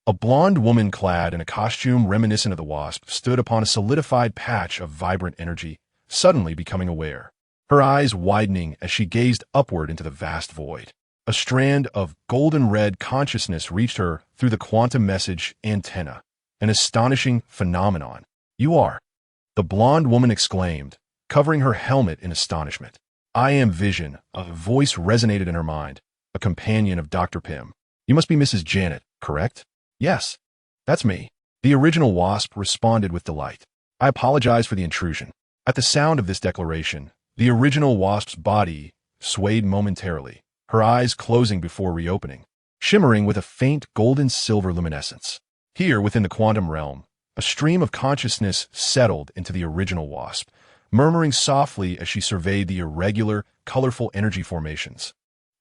A blonde woman clad in a costume reminiscent of the Wasp stood upon a solidified patch of vibrant energy, suddenly becoming aware, her eyes widening as she gazed upward into the vast void. A strand of golden-red consciousness reached her through the quantum message antenna, an astonishing phenomenon. "You are," the blonde woman exclaimed, covering her helmet in astonishment. "I am Vision," a voice resonated in her mind, a companion of Dr. Pym. "You must be Mrs. Janet, correct?" "Yes, that's me." The original Wasp responded with delight. "I apologize for the intrusion." At the sound of this declaration, the original Wasp's body swayed momentarily, her eyes closing before reopening, shimmering with a faint golden-silver luminescence. Here, within the quantum realm, a stream of consciousness settled into the original Wasp, murmuring softly as she surveyed the irregular, colorful energy formations,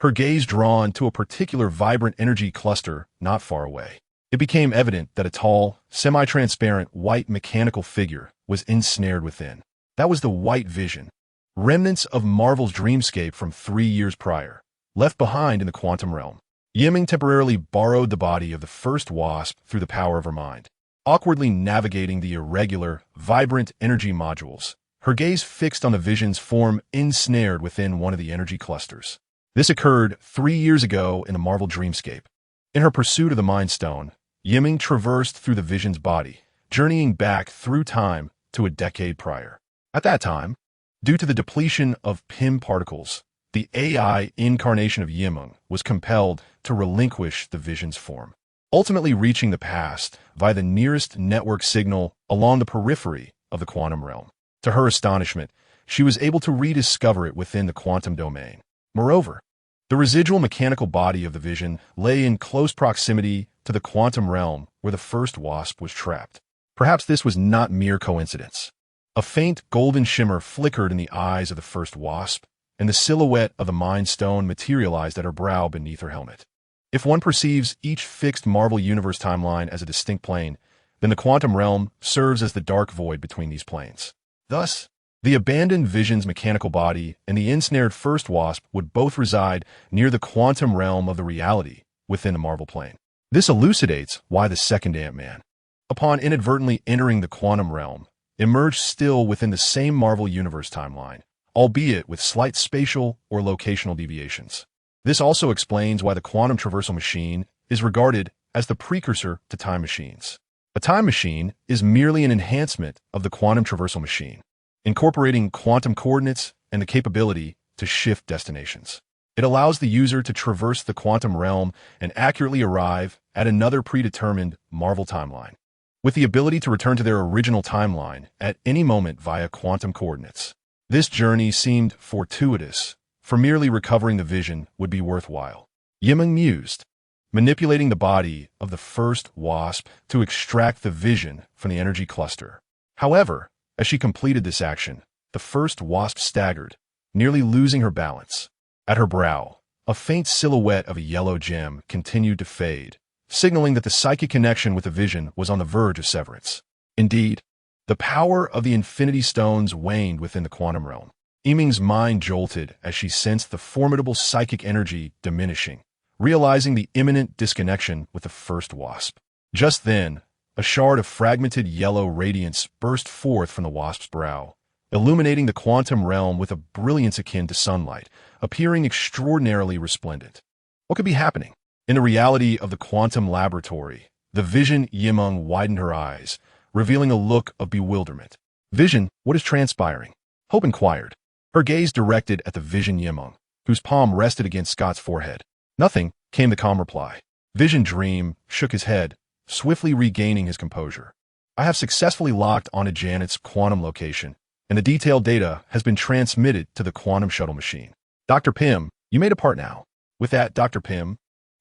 her gaze drawn to a particular vibrant energy cluster not far away. It became evident that a tall, semi-transparent, white mechanical figure was ensnared within. That was the White Vision, remnants of Marvel's dreamscape from 3 years prior, left behind in the quantum realm. Meng temporarily borrowed the body of the first Wasp through the power of her mind, awkwardly navigating the irregular, vibrant energy modules, her gaze fixed on the Vision's form ensnared within one of the energy clusters. This occurred 3 years ago in the Marvel dreamscape. In her pursuit of the Mind Stone, Meng traversed through the Vision's body, journeying back through time to a decade prior. At that time, due to the depletion of Pym particles, the AI incarnation of Meng was compelled to relinquish the Vision's form, ultimately reaching the past via the nearest network signal along the periphery of the quantum realm. To her astonishment, she was able to rediscover it within the quantum domain. Moreover, the residual mechanical body of the Vision lay in close proximity to the quantum realm where the first Wasp was trapped. Perhaps this was not mere coincidence. A faint golden shimmer flickered in the eyes of the first Wasp, and the silhouette of the Mind Stone materialized at her brow beneath her helmet. If one perceives each fixed Marvel Universe timeline as a distinct plane, then the quantum realm serves as the dark void between these planes. Thus, the abandoned Vision's mechanical body and the ensnared first Wasp would both reside near the quantum realm of the reality within the Marvel plane. This elucidates why the second Ant-Man, upon inadvertently entering the quantum realm, emerged still within the same Marvel Universe timeline, albeit with slight spatial or locational deviations. This also explains why the quantum traversal machine is regarded as the precursor to time machines. A time machine is merely an enhancement of the quantum traversal machine, incorporating quantum coordinates and the capability to shift destinations. It allows the user to traverse the quantum realm and accurately arrive at another predetermined Marvel timeline, with the ability to return to their original timeline at any moment via quantum coordinates. This journey seemed fortuitous, for merely recovering the Vision would be worthwhile. Meng mused, manipulating the body of the first Wasp to extract the Vision from the energy cluster. However, as she completed this action, the first Wasp staggered, nearly losing her balance. At her brow, a faint silhouette of a yellow gem continued to fade, signaling that the psychic connection with the vision was on the verge of severance. Indeed, the power of the Infinity Stones waned within the quantum realm. Meng's mind jolted as she sensed the formidable psychic energy diminishing, realizing the imminent disconnection with the first wasp. Just then, a shard of fragmented yellow radiance burst forth from the wasp's brow, illuminating the quantum realm with a brilliance akin to sunlight, appearing extraordinarily resplendent. What could be happening? In the reality of the quantum laboratory, the Vision Yimeng widened her eyes, revealing a look of bewilderment. Vision, what is transpiring? Hope inquired, her gaze directed at the Vision Yimeng, whose palm rested against Scott's forehead. Nothing, came the calm reply. Vision Dream shook his head, swiftly regaining his composure. I have successfully locked onto Janet's quantum location, and the detailed data has been transmitted to the quantum shuttle machine. Dr. Pym, you may depart now. With that, Dr. Pym,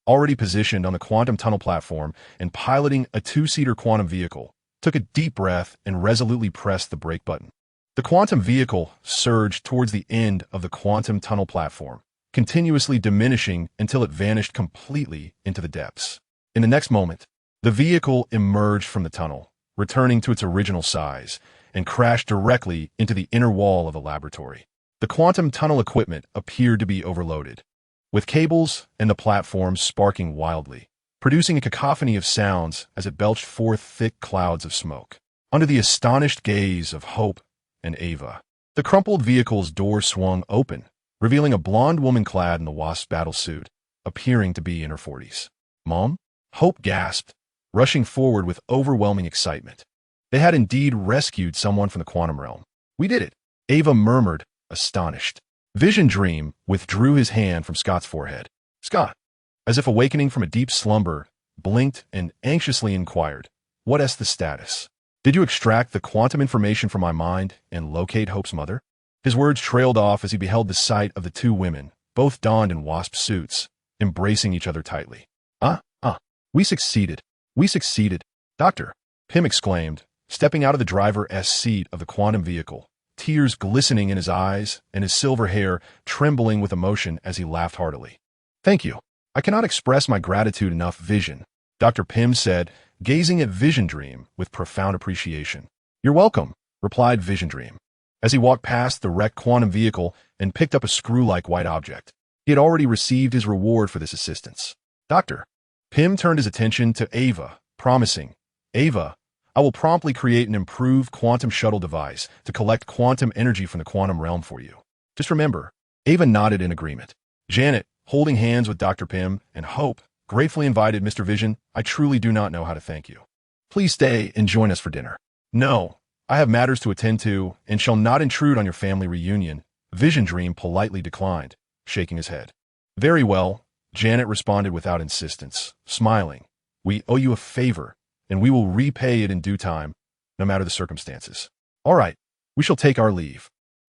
already positioned on the quantum tunnel platform and piloting a two-seater quantum vehicle, took a deep breath and resolutely pressed the brake button. The quantum vehicle surged towards the end of the quantum tunnel platform, continuously diminishing until it vanished completely into the depths. In the next moment, the vehicle emerged from the tunnel, returning to its original size, and crashed directly into the inner wall of the laboratory. The quantum tunnel equipment appeared to be overloaded, with cables and the platform sparking wildly, producing a cacophony of sounds as it belched forth thick clouds of smoke. Under the astonished gaze of Hope and Ava, the crumpled vehicle's door swung open, revealing a blonde woman clad in the Wasp's battle suit, appearing to be in her 40s. Mom? Hope gasped, rushing forward with overwhelming excitement. They had indeed rescued someone from the quantum realm. We did it, Ava murmured, astonished. Vision Dream withdrew his hand from Scott's forehead. Scott, as if awakening from a deep slumber, blinked and anxiously inquired, "What's the status? Did you extract the quantum information from my mind and locate Hope's mother?" His words trailed off as he beheld the sight of the two women, both donned in wasp suits, embracing each other tightly. We succeeded. We succeeded. Dr. Pym exclaimed, stepping out of the driver's seat of the quantum vehicle, tears glistening in his eyes and his silver hair trembling with emotion as he laughed heartily. Thank you. I cannot express my gratitude enough, Vision, Dr. Pym said, gazing at Vision Dream with profound appreciation. You're welcome, replied Vision Dream, as he walked past the wrecked quantum vehicle and picked up a screw-like white object. He had already received his reward for this assistance. Dr. Pym turned his attention to Ava, promising, Ava, I will promptly create an improved quantum shuttle device to collect quantum energy from the quantum realm for you. Just remember. Ava nodded in agreement. Janet, holding hands with Dr. Pym, and Hope, gratefully invited Mr. Vision. I truly do not know how to thank you. Please stay and join us for dinner. No, I have matters to attend to and shall not intrude on your family reunion, Vision Dream politely declined, shaking his head. Very well, Janet responded without insistence, smiling. We owe you a favor, and we will repay it in due time, no matter the circumstances. All right, we shall take our leave.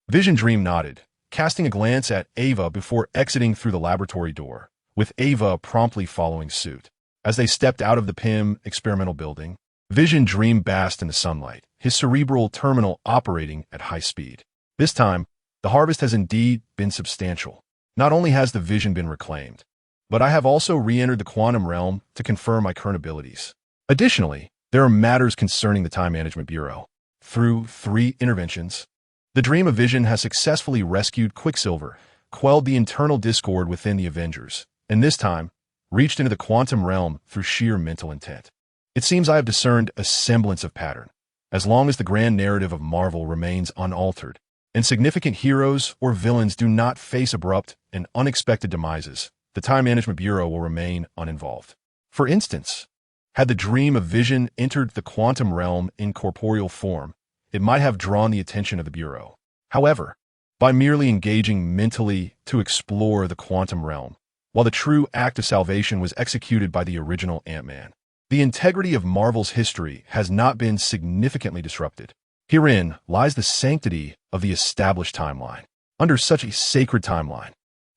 Vision Dream nodded, casting a glance at Ava before exiting through the laboratory door, with Ava promptly following suit. As they stepped out of the Pym experimental building, Vision Dream basked in the sunlight, his cerebral terminal operating at high speed. This time, the harvest has indeed been substantial. Not only has the vision been reclaimed, but I have also re-entered the quantum realm to confirm my current abilities. Additionally, there are matters concerning the Time Management Bureau. Through 3 interventions, the Dream of Vision has successfully rescued Quicksilver, quelled the internal discord within the Avengers, and this time, reached into the quantum realm through sheer mental intent. It seems I have discerned a semblance of pattern, as long as the grand narrative of Marvel remains unaltered, and significant heroes or villains do not face abrupt and unexpected demises. The Time Management Bureau will remain uninvolved. For instance, had the Dream of Vision entered the quantum realm in corporeal form, it might have drawn the attention of the Bureau. However, by merely engaging mentally to explore the quantum realm, while the true act of salvation was executed by the original Ant-Man, the integrity of Marvel's history has not been significantly disrupted. Herein lies the sanctity of the established timeline. Under such a sacred timeline,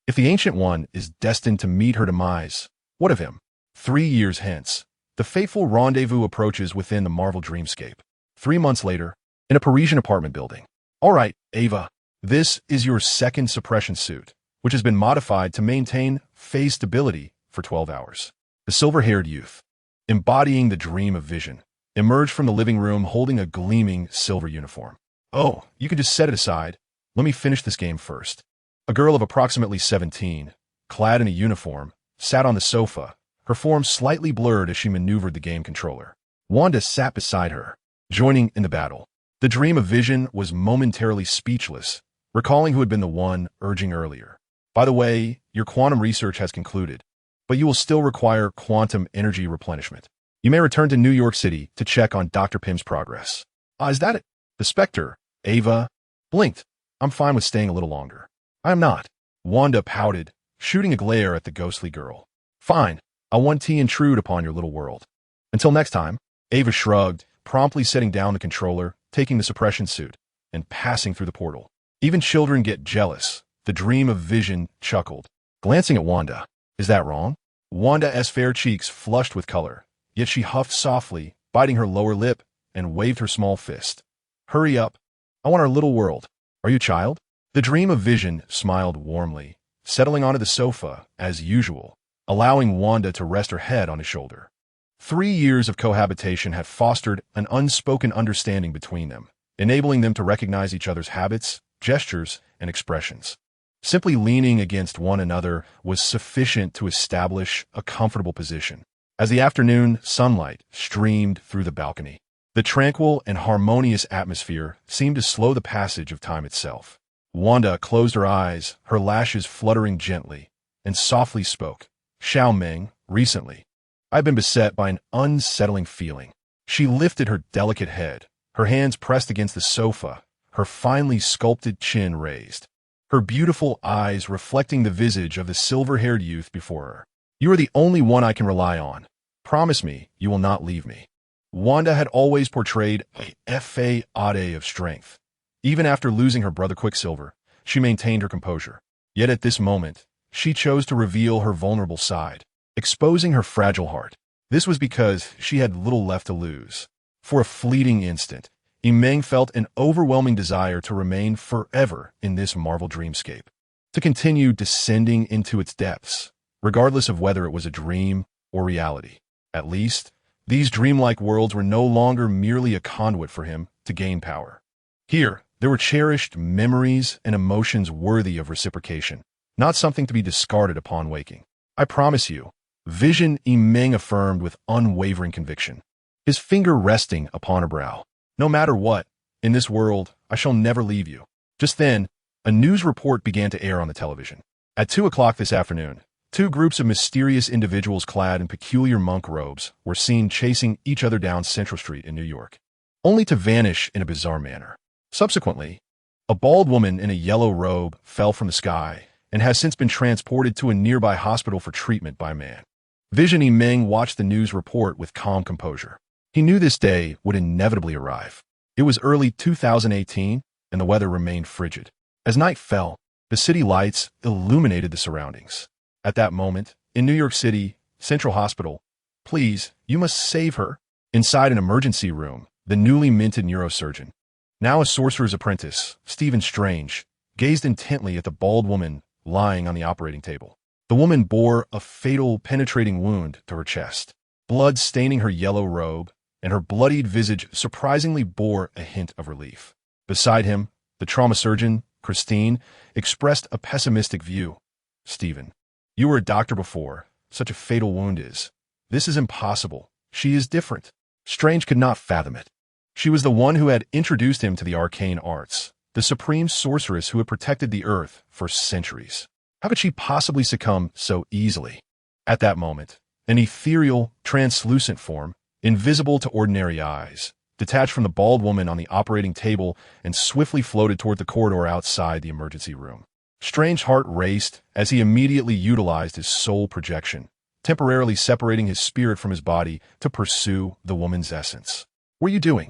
if the Ancient One is destined to meet her demise, what of him? 3 years hence, the fateful rendezvous approaches within the Marvel dreamscape. 3 months later, in a Parisian apartment building. All right, Ava, This is your second suppression suit, which has been modified to maintain phase stability for 12 hours. The silver-haired youth, embodying the dream of vision, emerged from the living room holding a gleaming silver uniform. Oh, you can just set it aside. Let me finish this game first. A girl of approximately 17, clad in a uniform, sat on the sofa, her form slightly blurred as she maneuvered the game controller. Wanda sat beside her, joining in the battle. The dream of vision was momentarily speechless, recalling who had been the one urging earlier. By the way, your quantum research has concluded, but you will still require quantum energy replenishment. You may return to New York City to check on Dr. Pym's progress. Is that it? The Spectre, Ava, blinked. I'm fine with staying a little longer. I am not. Wanda pouted, shooting a glare at the ghostly girl. Fine, I want to intrude upon your little world. Until next time, Ava shrugged, promptly setting down the controller, taking the suppression suit, and passing through the portal. Even children get jealous, the dream of vision chuckled, glancing at Wanda. Is that wrong? Wanda's fair cheeks flushed with color, yet she huffed softly, biting her lower lip, and waved her small fist. Hurry up. I want our little world. Are you a child? The dream of vision smiled warmly, settling onto the sofa, as usual, allowing Wanda to rest her head on his shoulder. 3 years of cohabitation had fostered an unspoken understanding between them, enabling them to recognize each other's habits, gestures, and expressions. Simply leaning against one another was sufficient to establish a comfortable position. As the afternoon sunlight streamed through the balcony, the tranquil and harmonious atmosphere seemed to slow the passage of time itself. Wanda closed her eyes, her lashes fluttering gently, and softly spoke. Meng, recently, I've been beset by an unsettling feeling. She lifted her delicate head, her hands pressed against the sofa, her finely sculpted chin raised, her beautiful eyes reflecting the visage of the silver-haired youth before her. You are the only one I can rely on. Promise me you will not leave me. Wanda had always portrayed a facade of strength. Even after losing her brother Quicksilver, she maintained her composure. Yet at this moment, she chose to reveal her vulnerable side, exposing her fragile heart. This was because she had little left to lose. For a fleeting instant, Meng felt an overwhelming desire to remain forever in this Marvel dreamscape, to continue descending into its depths, regardless of whether it was a dream or reality. At least, these dreamlike worlds were no longer merely a conduit for him to gain power. Here, there were cherished memories and emotions worthy of reciprocation, not something to be discarded upon waking. I promise you, Vision Meng affirmed with unwavering conviction, his finger resting upon her brow. No matter what, in this world, I shall never leave you. Just then, a news report began to air on the television. At 2 o'clock this afternoon, 2 groups of mysterious individuals clad in peculiar monk robes were seen chasing each other down Central Street in New York, only to vanish in a bizarre manner. Subsequently, a bald woman in a yellow robe fell from the sky and has since been transported to a nearby hospital for treatment by a man. Vision Meng watched the news report with calm composure. He knew this day would inevitably arrive. It was early 2018, and the weather remained frigid. As night fell, the city lights illuminated the surroundings. At that moment, in New York City, Central Hospital, please, you must save her. Inside an emergency room, the newly minted neurosurgeon, now a sorcerer's apprentice, Stephen Strange, gazed intently at the bald woman lying on the operating table. The woman bore a fatal, penetrating wound to her chest, blood staining her yellow robe, and her bloodied visage surprisingly bore a hint of relief. Beside him, the trauma surgeon, Christine, expressed a pessimistic view. Stephen, you were a doctor before. Such a fatal wound is. This is impossible. She is different. Strange could not fathom it. She was the one who had introduced him to the arcane arts, the supreme sorceress who had protected the earth for centuries. How could she possibly succumb so easily? At that moment, an ethereal, translucent form, invisible to ordinary eyes, detached from the bald woman on the operating table and swiftly floated toward the corridor outside the emergency room. Strange's heart raced as he immediately utilized his soul projection, temporarily separating his spirit from his body to pursue the woman's essence. What are you doing?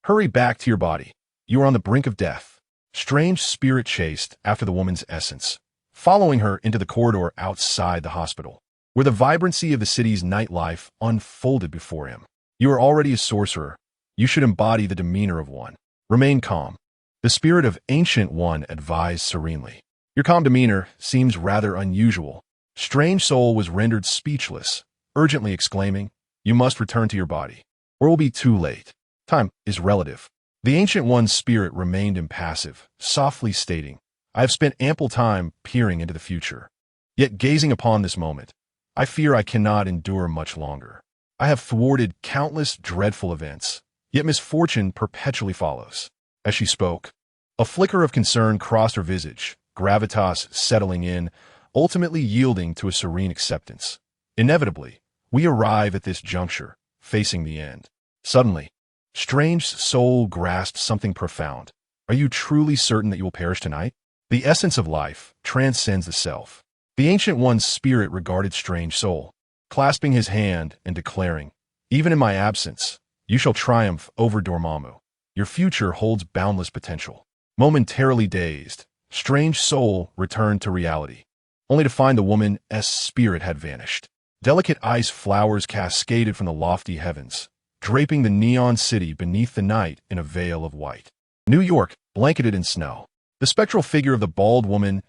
Hurry back to your body. You are on the brink of death. Strange's spirit chased after the woman's essence, following her into the corridor outside the hospital, where the vibrancy of the city's nightlife unfolded before him. You are already a sorcerer. You should embody the demeanor of one. Remain calm. The spirit of Ancient One advised serenely. Your calm demeanor seems rather unusual. Strange Soul was rendered speechless, urgently exclaiming, "You must return to your body, or it will be too late. Time is relative." The Ancient One's spirit remained impassive, softly stating, "I have spent ample time peering into the future. Yet gazing upon this moment, I fear I cannot endure much longer. I have thwarted countless dreadful events, yet misfortune perpetually follows." As she spoke, a flicker of concern crossed her visage, gravitas settling in, ultimately yielding to a serene acceptance. Inevitably, we arrive at this juncture, facing the end. Suddenly, Strange Soul grasped something profound. "Are you truly certain that you will perish tonight?" The essence of life transcends the self. The Ancient One's spirit regarded Strange Soul, clasping his hand and declaring, "Even in my absence, you shall triumph over Dormammu. Your future holds boundless potential." Momentarily dazed, Strange Soul returned to reality, only to find the woman's spirit had vanished. Delicate ice flowers cascaded from the lofty heavens, draping the neon city beneath the night in a veil of white. New York, blanketed in snow. The spectral figure of the bald woman's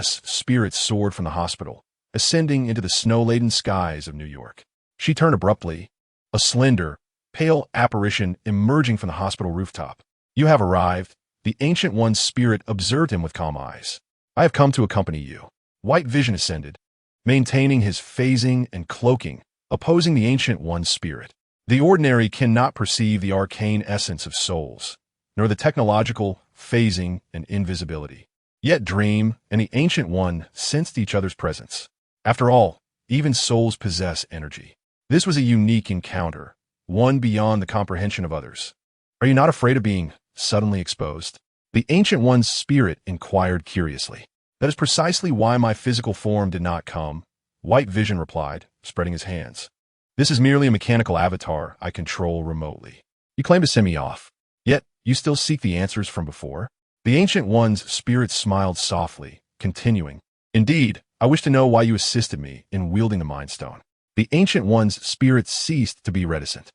spirit soared from the hospital, ascending into the snow-laden skies of New York. She turned abruptly, a slender, pale apparition emerging from the hospital rooftop. "You have arrived." The Ancient One's spirit observed him with calm eyes. "I have come to accompany you." White Vision ascended, maintaining his phasing and cloaking, opposing the Ancient One's spirit. The ordinary cannot perceive the arcane essence of souls, nor the technological phasing and invisibility. Yet Dream and the Ancient One sensed each other's presence. After all, even souls possess energy. This was a unique encounter, one beyond the comprehension of others. "Are you not afraid of being suddenly exposed?" The Ancient One's spirit inquired curiously. "That is precisely why my physical form did not come," White Vision replied, spreading his hands. "This is merely a mechanical avatar I control remotely. You claim to send me off, yet you still seek the answers from before?" The Ancient One's spirit smiled softly, continuing, "Indeed, I wish to know why you assisted me in wielding the Mind Stone." The Ancient One's spirit ceased to be reticent,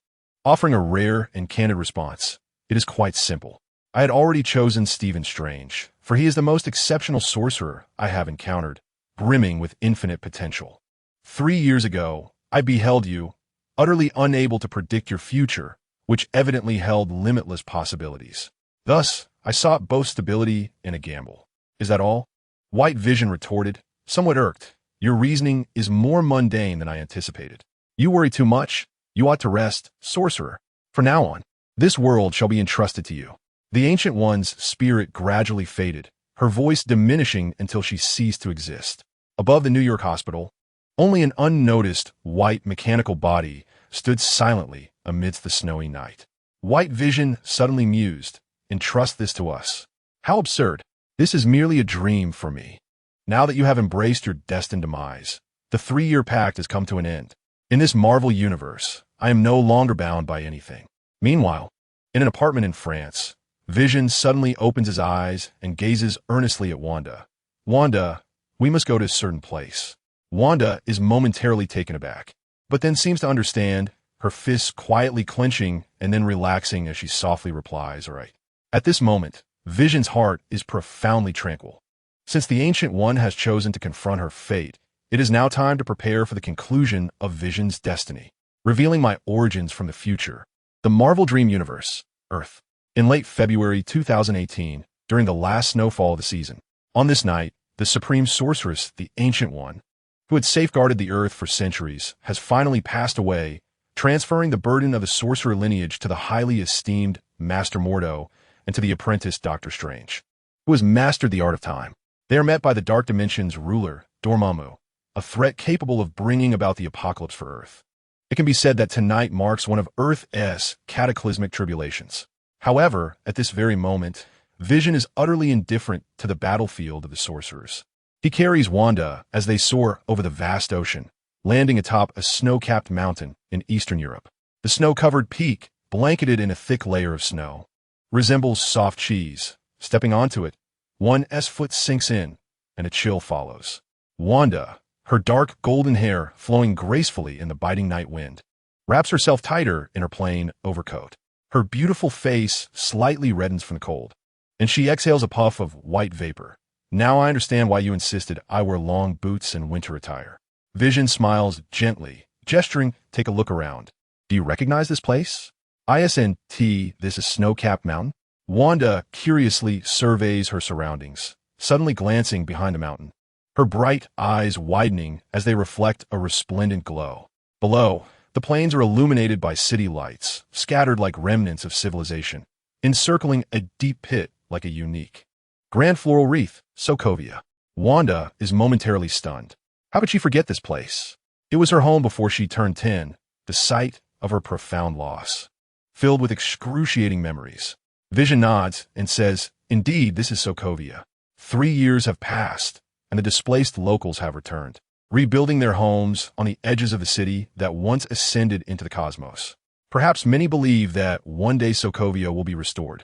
offering a rare and candid response. "It is quite simple. I had already chosen Stephen Strange, for he is the most exceptional sorcerer I have encountered, brimming with infinite potential. 3 years ago, I beheld you, utterly unable to predict your future, which evidently held limitless possibilities. Thus, I sought both stability and a gamble." "Is that all?" White Vision retorted, somewhat irked. "Your reasoning is more mundane than I anticipated. You worry too much. You ought to rest, sorcerer. From now on, this world shall be entrusted to you." The Ancient One's spirit gradually faded, her voice diminishing until she ceased to exist. Above the New York hospital, only an unnoticed, white mechanical body stood silently amidst the snowy night. White Vision suddenly mused, "Entrust this to us. How absurd. This is merely a dream for me. Now that you have embraced your destined demise, the 3-year pact has come to an end. In this Marvel universe, I am no longer bound by anything." Meanwhile, in an apartment in France, Vision suddenly opens his eyes and gazes earnestly at Wanda. "Wanda, we must go to a certain place." Wanda is momentarily taken aback, but then seems to understand, her fists quietly clenching and then relaxing as she softly replies, "All right." At this moment, Vision's heart is profoundly tranquil. Since the Ancient One has chosen to confront her fate, it is now time to prepare for the conclusion of Vision's destiny. Revealing my origins from the future. The Marvel Dream Universe, Earth. In late February 2018, during the last snowfall of the season. On this night, the Supreme Sorceress, the Ancient One, who had safeguarded the Earth for centuries, has finally passed away, transferring the burden of the sorcerer lineage to the highly esteemed Master Mordo and to the apprentice Doctor Strange, who has mastered the art of time. They are met by the Dark Dimension's ruler, Dormammu, a threat capable of bringing about the apocalypse for Earth. It can be said that tonight marks one of Earth's cataclysmic tribulations. However, at this very moment, Vision is utterly indifferent to the battlefield of the sorcerers. He carries Wanda as they soar over the vast ocean, landing atop a snow-capped mountain in Eastern Europe. The snow-covered peak, blanketed in a thick layer of snow, resembles soft cheese. Stepping onto it, one's foot sinks in, and a chill follows. Wanda, her dark golden hair flowing gracefully in the biting night wind, wraps herself tighter in her plain overcoat. Her beautiful face slightly reddens from the cold. and she exhales a puff of white vapor. Now I understand why you insisted I wear long boots and winter attire. Vision smiles gently, gesturing, take a look around. Do you recognize this place? ISNT, this is snow-capped mountain? Wanda curiously surveys her surroundings, suddenly glancing behind the mountain, her bright eyes widening as they reflect a resplendent glow. Below, the plains are illuminated by city lights, scattered like remnants of civilization, encircling a deep pit like a unique grand floral wreath, Sokovia. Wanda is momentarily stunned. How could she forget this place? It was her home before she turned 10, the site of her profound loss, filled with excruciating memories. Vision nods and says, indeed, this is Sokovia. 3 years have passed, and the displaced locals have returned, rebuilding their homes on the edges of the city that once ascended into the cosmos. Perhaps many believe that one day Sokovia will be restored,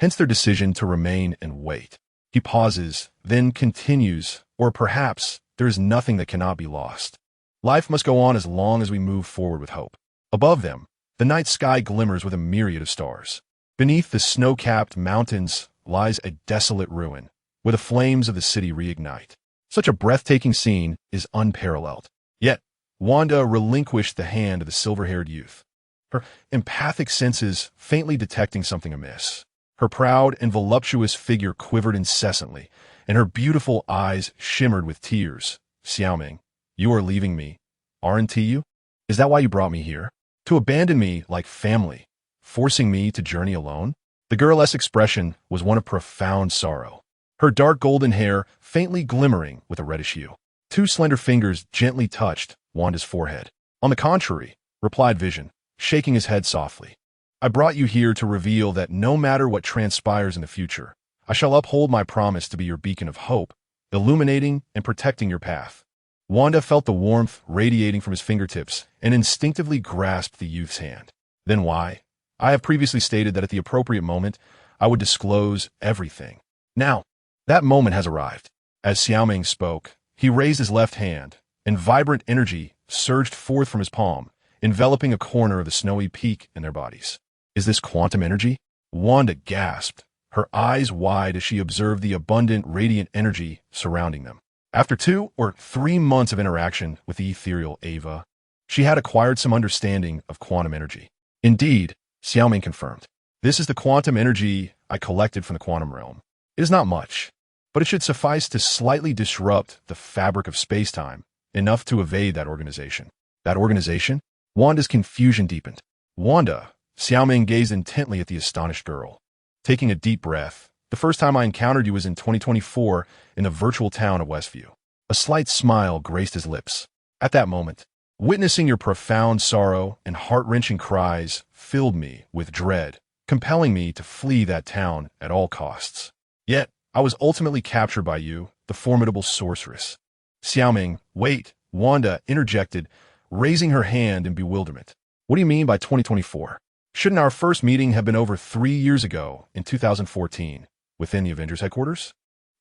hence their decision to remain and wait. He pauses, then continues, or perhaps there is nothing that cannot be lost. Life must go on as long as we move forward with hope. Above them, the night sky glimmers with a myriad of stars. Beneath the snow-capped mountains lies a desolate ruin, where the flames of the city reignite. Such a breathtaking scene is unparalleled. Yet, Wanda relinquished the hand of the silver-haired youth, her empathic senses faintly detecting something amiss. Her proud and voluptuous figure quivered incessantly, and her beautiful eyes shimmered with tears. Xiaoming, you are leaving me, aren't you? Is that why you brought me here? To abandon me like family, forcing me to journey alone? The girl's expression was one of profound sorrow, her dark golden hair faintly glimmering with a reddish hue. 2 slender fingers gently touched Wanda's forehead. On the contrary, replied Vision, shaking his head softly. I brought you here to reveal that no matter what transpires in the future, I shall uphold my promise to be your beacon of hope, illuminating and protecting your path. Wanda felt the warmth radiating from his fingertips and instinctively grasped the youth's hand. Then why? I have previously stated that at the appropriate moment, I would disclose everything. Now, that moment has arrived. As Xiaoming spoke, he raised his left hand, and vibrant energy surged forth from his palm, enveloping a corner of the snowy peak in their bodies. Is this quantum energy? Wanda gasped, her eyes wide as she observed the abundant, radiant energy surrounding them. After 2 or 3 months of interaction with the ethereal Ava, she had acquired some understanding of quantum energy. Indeed, Xiaoming confirmed. This is the quantum energy I collected from the quantum realm. It is not much, but it should suffice to slightly disrupt the fabric of space-time, enough to evade that organization. That organization? Wanda's confusion deepened. Wanda, Xiaoming gazed intently at the astonished girl. Taking a deep breath, the first time I encountered you was in 2024 in the virtual town of Westview. A slight smile graced his lips. At that moment, witnessing your profound sorrow and heart-wrenching cries filled me with dread, compelling me to flee that town at all costs. Yet, I was ultimately captured by you, the formidable sorceress. Xiaoming, wait, Wanda interjected, raising her hand in bewilderment. What do you mean by 2024? Shouldn't our first meeting have been over 3 years ago, in 2014, within the Avengers headquarters?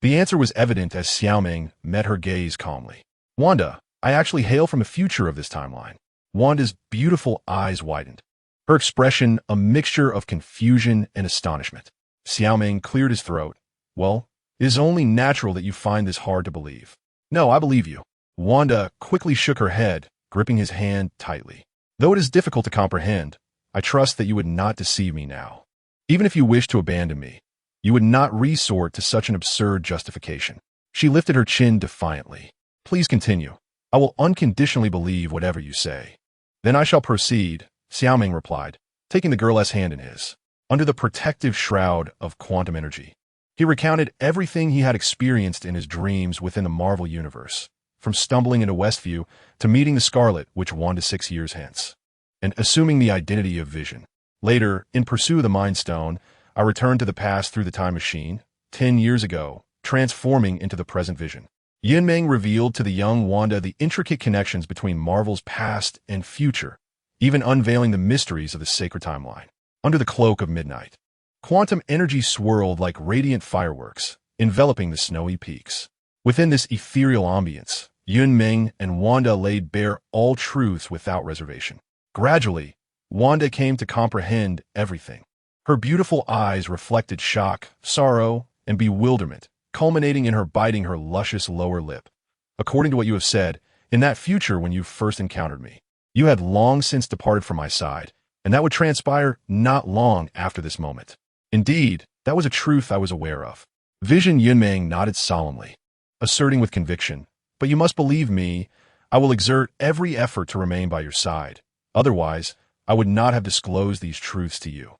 The answer was evident as Xiaoming met her gaze calmly. Wanda, I actually hail from the future of this timeline. Wanda's beautiful eyes widened, her expression a mixture of confusion and astonishment. Xiaoming cleared his throat. Well, it is only natural that you find this hard to believe. No, I believe you. Wanda quickly shook her head, gripping his hand tightly. Though it is difficult to comprehend, I trust that you would not deceive me now. Even if you wish to abandon me, you would not resort to such an absurd justification. She lifted her chin defiantly. Please continue. I will unconditionally believe whatever you say. Then I shall proceed, Xiaoming replied, taking the girl's hand in his. Under the protective shroud of quantum energy, he recounted everything he had experienced in his dreams within the Marvel Universe, from stumbling into Westview to meeting the Scarlet Witch 1 to 6 years hence, and assuming the identity of Vision. Later, in pursuit of the Mind Stone, I returned to the past through the time machine, 10 years ago, transforming into the present Vision. Meng revealed to the young Wanda the intricate connections between Marvel's past and future, even unveiling the mysteries of the sacred timeline. Under the cloak of midnight, quantum energy swirled like radiant fireworks, enveloping the snowy peaks. Within this ethereal ambience, Meng and Wanda laid bare all truths without reservation. Gradually, Wanda came to comprehend everything. Her beautiful eyes reflected shock, sorrow, and bewilderment, culminating in her biting her luscious lower lip. According to what you have said, in that future when you first encountered me, you had long since departed from my side, and that would transpire not long after this moment. Indeed, that was a truth I was aware of. Vision Yunmeng nodded solemnly, asserting with conviction, "But you must believe me, I will exert every effort to remain by your side. Otherwise, I would not have disclosed these truths to you."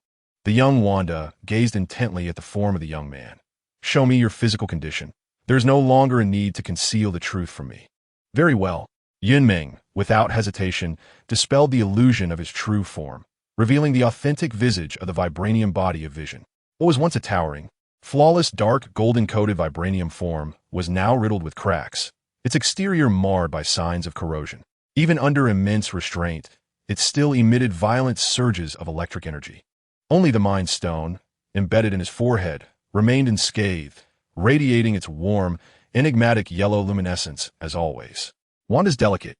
The young Wanda gazed intently at the form of the young man. "Show me your physical condition. There is no longer a need to conceal the truth from me." "Very well." Yunmeng, without hesitation, dispelled the illusion of his true form, revealing the authentic visage of the vibranium body of Vision. What was once a towering, flawless dark golden-coated vibranium form was now riddled with cracks, its exterior marred by signs of corrosion. Even under immense restraint, it still emitted violent surges of electric energy. Only the Mind Stone, embedded in his forehead, remained unscathed, radiating its warm, enigmatic yellow luminescence as always. Wanda's delicate,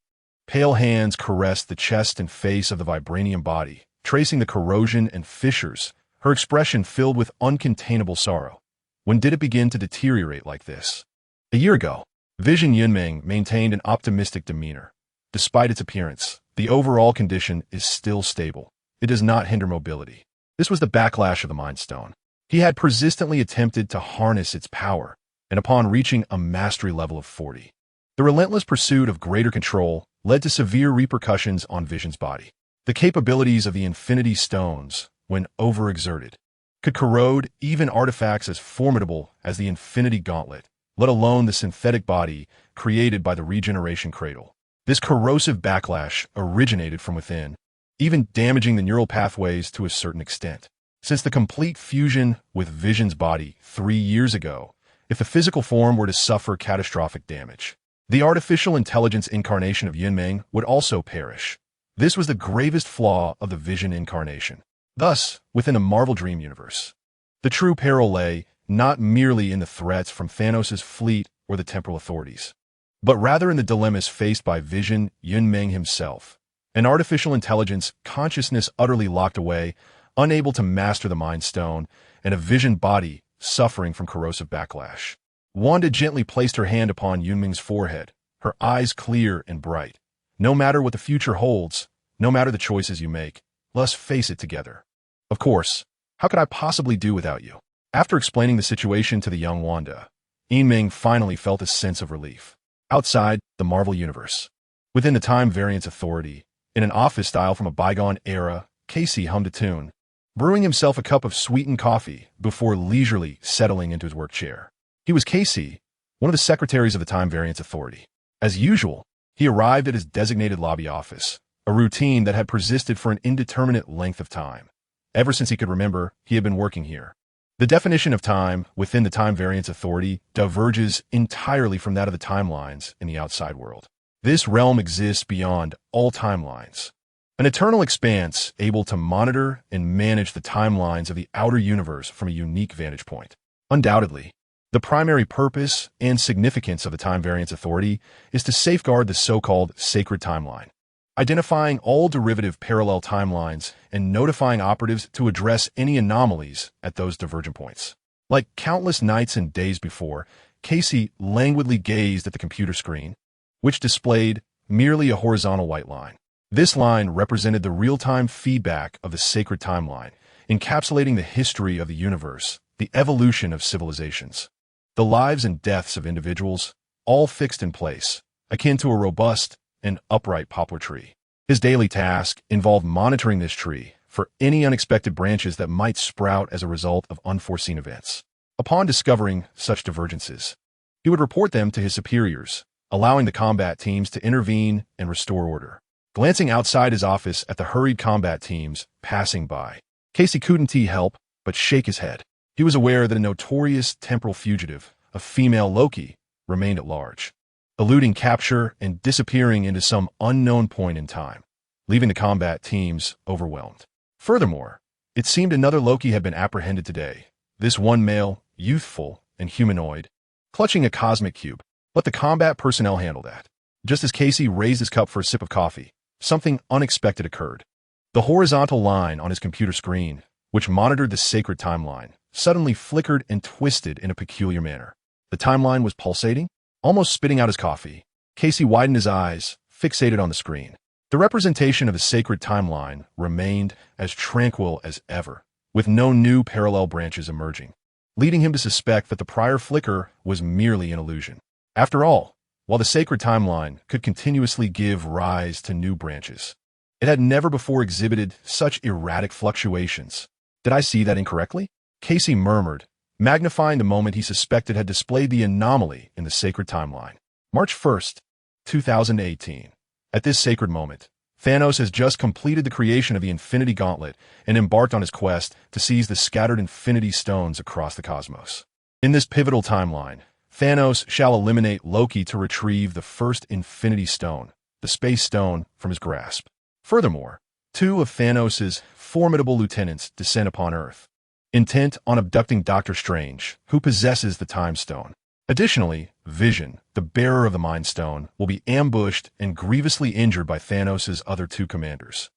pale hands caressed the chest and face of the vibranium body, tracing the corrosion and fissures, her expression filled with uncontainable sorrow. When did it begin to deteriorate like this? A year ago. Vision Yunmeng maintained an optimistic demeanor. Despite its appearance, the overall condition is still stable. It does not hinder mobility. This was the backlash of the Mind Stone. He had persistently attempted to harness its power, and upon reaching a mastery level of 40, the relentless pursuit of greater control led to severe repercussions on Vision's body. The capabilities of the Infinity Stones, when overexerted, could corrode even artifacts as formidable as the Infinity Gauntlet, let alone the synthetic body created by the Regeneration Cradle. This corrosive backlash originated from within, even damaging the neural pathways to a certain extent. Since the complete fusion with Vision's body 3 years ago, if the physical form were to suffer catastrophic damage, the artificial intelligence incarnation of Yunmeng would also perish. This was the gravest flaw of the Vision incarnation. Thus, within a Marvel Dream universe, the true peril lay not merely in the threats from Thanos' fleet or the temporal authorities, but rather in the dilemmas faced by Vision Yunmeng himself, an artificial intelligence consciousness utterly locked away, unable to master the Mind Stone, and a Vision body suffering from corrosive backlash. Wanda gently placed her hand upon Yunmeng's forehead, her eyes clear and bright. "No matter what the future holds, no matter the choices you make, let's face it together. Of course, how could I possibly do without you?" After explaining the situation to the young Wanda, Yunmeng finally felt a sense of relief. Outside the Marvel Universe, within the Time Variance Authority, in an office style from a bygone era, Casey hummed a tune, brewing himself a cup of sweetened coffee before leisurely settling into his work chair. He was Casey, one of the secretaries of the Time Variance Authority. As usual, he arrived at his designated lobby office, a routine that had persisted for an indeterminate length of time. Ever since he could remember, he had been working here. The definition of time within the Time Variance Authority diverges entirely from that of the timelines in the outside world. This realm exists beyond all timelines, an eternal expanse able to monitor and manage the timelines of the outer universe from a unique vantage point. Undoubtedly, the primary purpose and significance of the Time Variance Authority is to safeguard the so-called sacred timeline, identifying all derivative parallel timelines and notifying operatives to address any anomalies at those divergent points. Like countless nights and days before, Casey languidly gazed at the computer screen, which displayed merely a horizontal white line. This line represented the real-time feedback of the sacred timeline, encapsulating the history of the universe, the evolution of civilizations, the lives and deaths of individuals, all fixed in place, akin to a robust and upright poplar tree. His daily task involved monitoring this tree for any unexpected branches that might sprout as a result of unforeseen events. Upon discovering such divergences, he would report them to his superiors, allowing the combat teams to intervene and restore order. Glancing outside his office at the hurried combat teams passing by, Casey couldn't help but shake his head. He was aware that a notorious temporal fugitive, a female Loki, remained at large, eluding capture and disappearing into some unknown point in time, leaving the combat teams overwhelmed. Furthermore, it seemed another Loki had been apprehended today, this one male, youthful, and humanoid, clutching a cosmic cube. Let the combat personnel handle that. Just as Casey raised his cup for a sip of coffee, something unexpected occurred. The horizontal line on his computer screen, which monitored the sacred timeline, suddenly flickered and twisted in a peculiar manner. The timeline was pulsating, almost spitting out his coffee. Casey widened his eyes, fixated on the screen. The representation of the sacred timeline remained as tranquil as ever, with no new parallel branches emerging, leading him to suspect that the prior flicker was merely an illusion. After all, while the sacred timeline could continuously give rise to new branches, it had never before exhibited such erratic fluctuations. Did I see that incorrectly? Casey murmured, magnifying the moment he suspected had displayed the anomaly in the sacred timeline. March 1st, 2018. At this sacred moment, Thanos has just completed the creation of the Infinity Gauntlet and embarked on his quest to seize the scattered Infinity Stones across the cosmos. In this pivotal timeline, Thanos shall eliminate Loki to retrieve the first Infinity Stone, the Space Stone, from his grasp. Furthermore, two of Thanos' formidable lieutenants descend upon Earth, intent on abducting Doctor Strange, who possesses the Time Stone. Additionally, Vision, the bearer of the Mind Stone, will be ambushed and grievously injured by Thanos' other two commanders.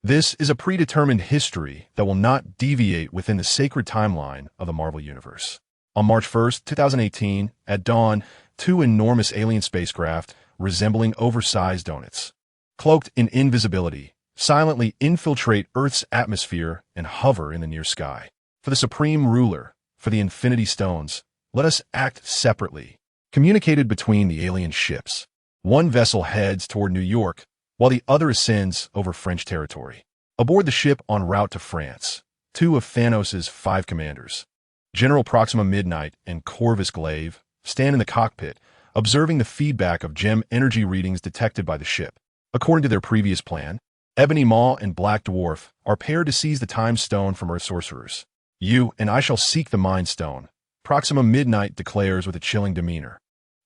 This is a predetermined history that will not deviate within the sacred timeline of the Marvel Universe. On March 1st, 2018, at dawn, two enormous alien spacecraft, resembling oversized donuts, cloaked in invisibility, silently infiltrate Earth's atmosphere and hover in the near sky. For the Supreme Ruler, for the Infinity Stones, let us act separately. Communicated between the alien ships. One vessel heads toward New York, while the other ascends over French territory. Aboard the ship en route to France, two of Thanos' 5 commanders, General Proxima Midnight and Corvus Glaive, stand in the cockpit, observing the feedback of gem energy readings detected by the ship. According to their previous plan, Ebony Maw and Black Dwarf are paired to seize the Time Stone from Earth sorcerers. You and I shall seek the Mind Stone, Proxima Midnight declares with a chilling demeanor,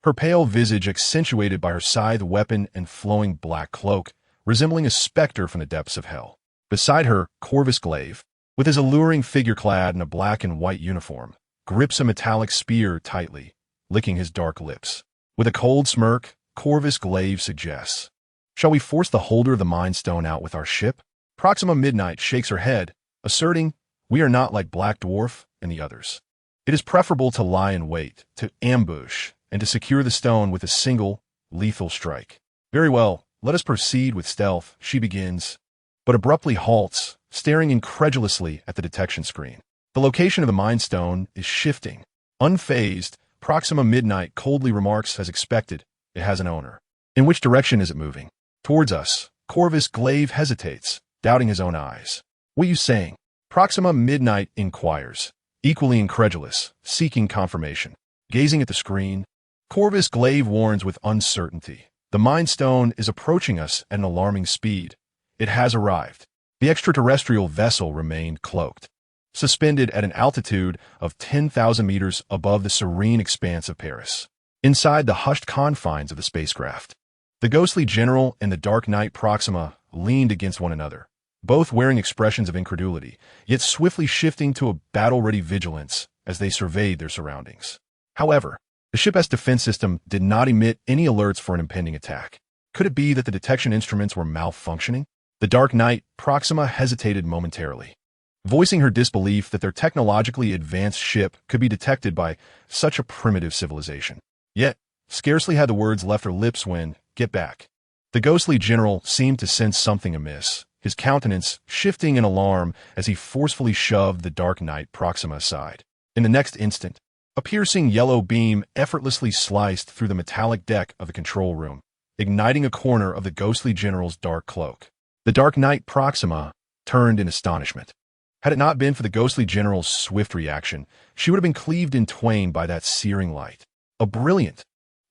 her pale visage accentuated by her scythe weapon and flowing black cloak, resembling a specter from the depths of hell. Beside her, Corvus Glaive, with his alluring figure clad in a black and white uniform, grips a metallic spear tightly, licking his dark lips. With a cold smirk, Corvus Glaive suggests, "Shall we force the holder of the Mind Stone out with our ship?" Proxima Midnight shakes her head, asserting, "We are not like Black Dwarf and the others. It is preferable to lie in wait, to ambush, and to secure the stone with a single, lethal strike." "Very well, let us proceed with stealth," she begins, but abruptly halts, staring incredulously at the detection screen. The location of the Mind Stone is shifting. Unfazed, Proxima Midnight coldly remarks, as expected, "It has an owner." "In which direction is it moving?" "Towards us." Corvus Glaive hesitates, doubting his own eyes. "What are you saying?" Proxima Midnight inquires, equally incredulous, seeking confirmation. Gazing at the screen, Corvus Glaive warns with uncertainty. "The Mind Stone is approaching us at an alarming speed. It has arrived." The extraterrestrial vessel remained cloaked, suspended at an altitude of 10,000 meters above the serene expanse of Paris. Inside the hushed confines of the spacecraft, the ghostly general and the Dark Knight Proxima leaned against one another, both wearing expressions of incredulity, yet swiftly shifting to a battle-ready vigilance as they surveyed their surroundings. However, the ship's defense system did not emit any alerts for an impending attack. Could it be that the detection instruments were malfunctioning? The Dark Knight Proxima hesitated momentarily, voicing her disbelief that their technologically advanced ship could be detected by such a primitive civilization. Yet, scarcely had the words left her lips when, "Get back." The ghostly general seemed to sense something amiss, his countenance shifting in alarm as he forcefully shoved the Dark Knight Proxima aside. In the next instant, a piercing yellow beam effortlessly sliced through the metallic deck of the control room, igniting a corner of the ghostly general's dark cloak. The Dark Knight Proxima turned in astonishment. Had it not been for the ghostly general's swift reaction, she would have been cleaved in twain by that searing light. A brilliant,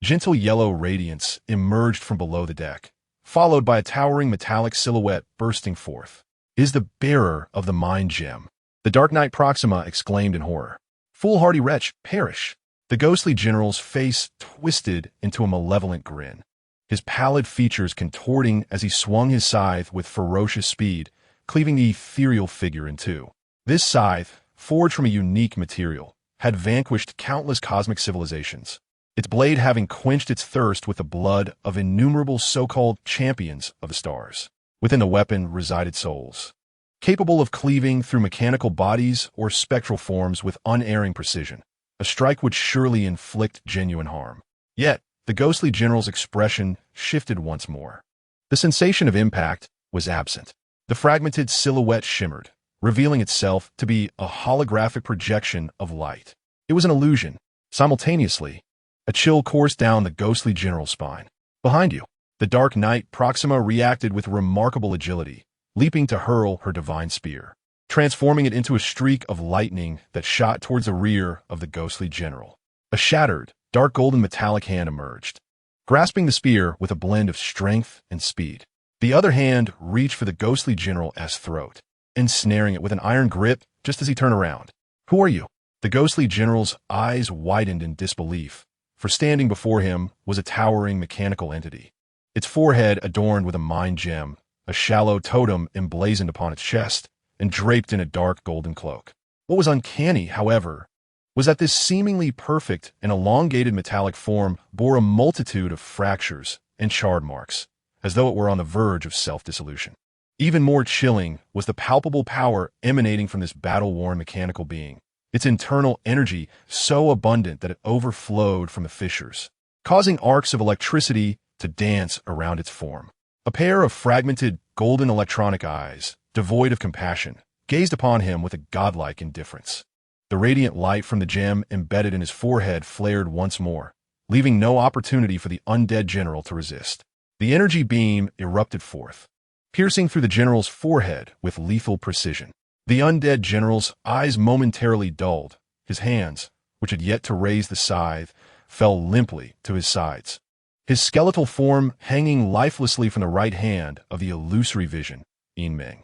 gentle yellow radiance emerged from below the deck, followed by a towering metallic silhouette bursting forth. "It is the bearer of the Mind Gem," the Dark Knight Proxima exclaimed in horror. "Foolhardy wretch, perish!" The ghostly general's face twisted into a malevolent grin, his pallid features contorting as he swung his scythe with ferocious speed, cleaving the ethereal figure in two. This scythe, forged from a unique material, had vanquished countless cosmic civilizations, its blade having quenched its thirst with the blood of innumerable so-called champions of the stars. Within the weapon resided souls, capable of cleaving through mechanical bodies or spectral forms with unerring precision. A strike would surely inflict genuine harm. Yet, the ghostly general's expression shifted once more. The sensation of impact was absent. The fragmented silhouette shimmered, revealing itself to be a holographic projection of light. It was an illusion. Simultaneously, a chill coursed down the ghostly general's spine. Behind you, the Dark Knight Proxima reacted with remarkable agility, leaping to hurl her divine spear, transforming it into a streak of lightning that shot towards the rear of the ghostly general. A shattered, dark golden metallic hand emerged, grasping the spear with a blend of strength and speed. The other hand reached for the ghostly general's throat, ensnaring it with an iron grip just as he turned around. "Who are you?" The ghostly general's eyes widened in disbelief, for standing before him was a towering mechanical entity, its forehead adorned with a mind gem, a shallow totem emblazoned upon its chest, and draped in a dark golden cloak. What was uncanny, however, was that this seemingly perfect and elongated metallic form bore a multitude of fractures and charred marks, as though it were on the verge of self-dissolution. Even more chilling was the palpable power emanating from this battle-worn mechanical being, its internal energy so abundant that it overflowed from the fissures, causing arcs of electricity to dance around its form. A pair of fragmented, golden electronic eyes, devoid of compassion, gazed upon him with a godlike indifference. The radiant light from the gem embedded in his forehead flared once more, leaving no opportunity for the undead general to resist. The energy beam erupted forth, piercing through the general's forehead with lethal precision. The undead general's eyes momentarily dulled. His hands, which had yet to raise the scythe, fell limply to his sides, his skeletal form hanging lifelessly from the right hand of the illusory vision, Meng.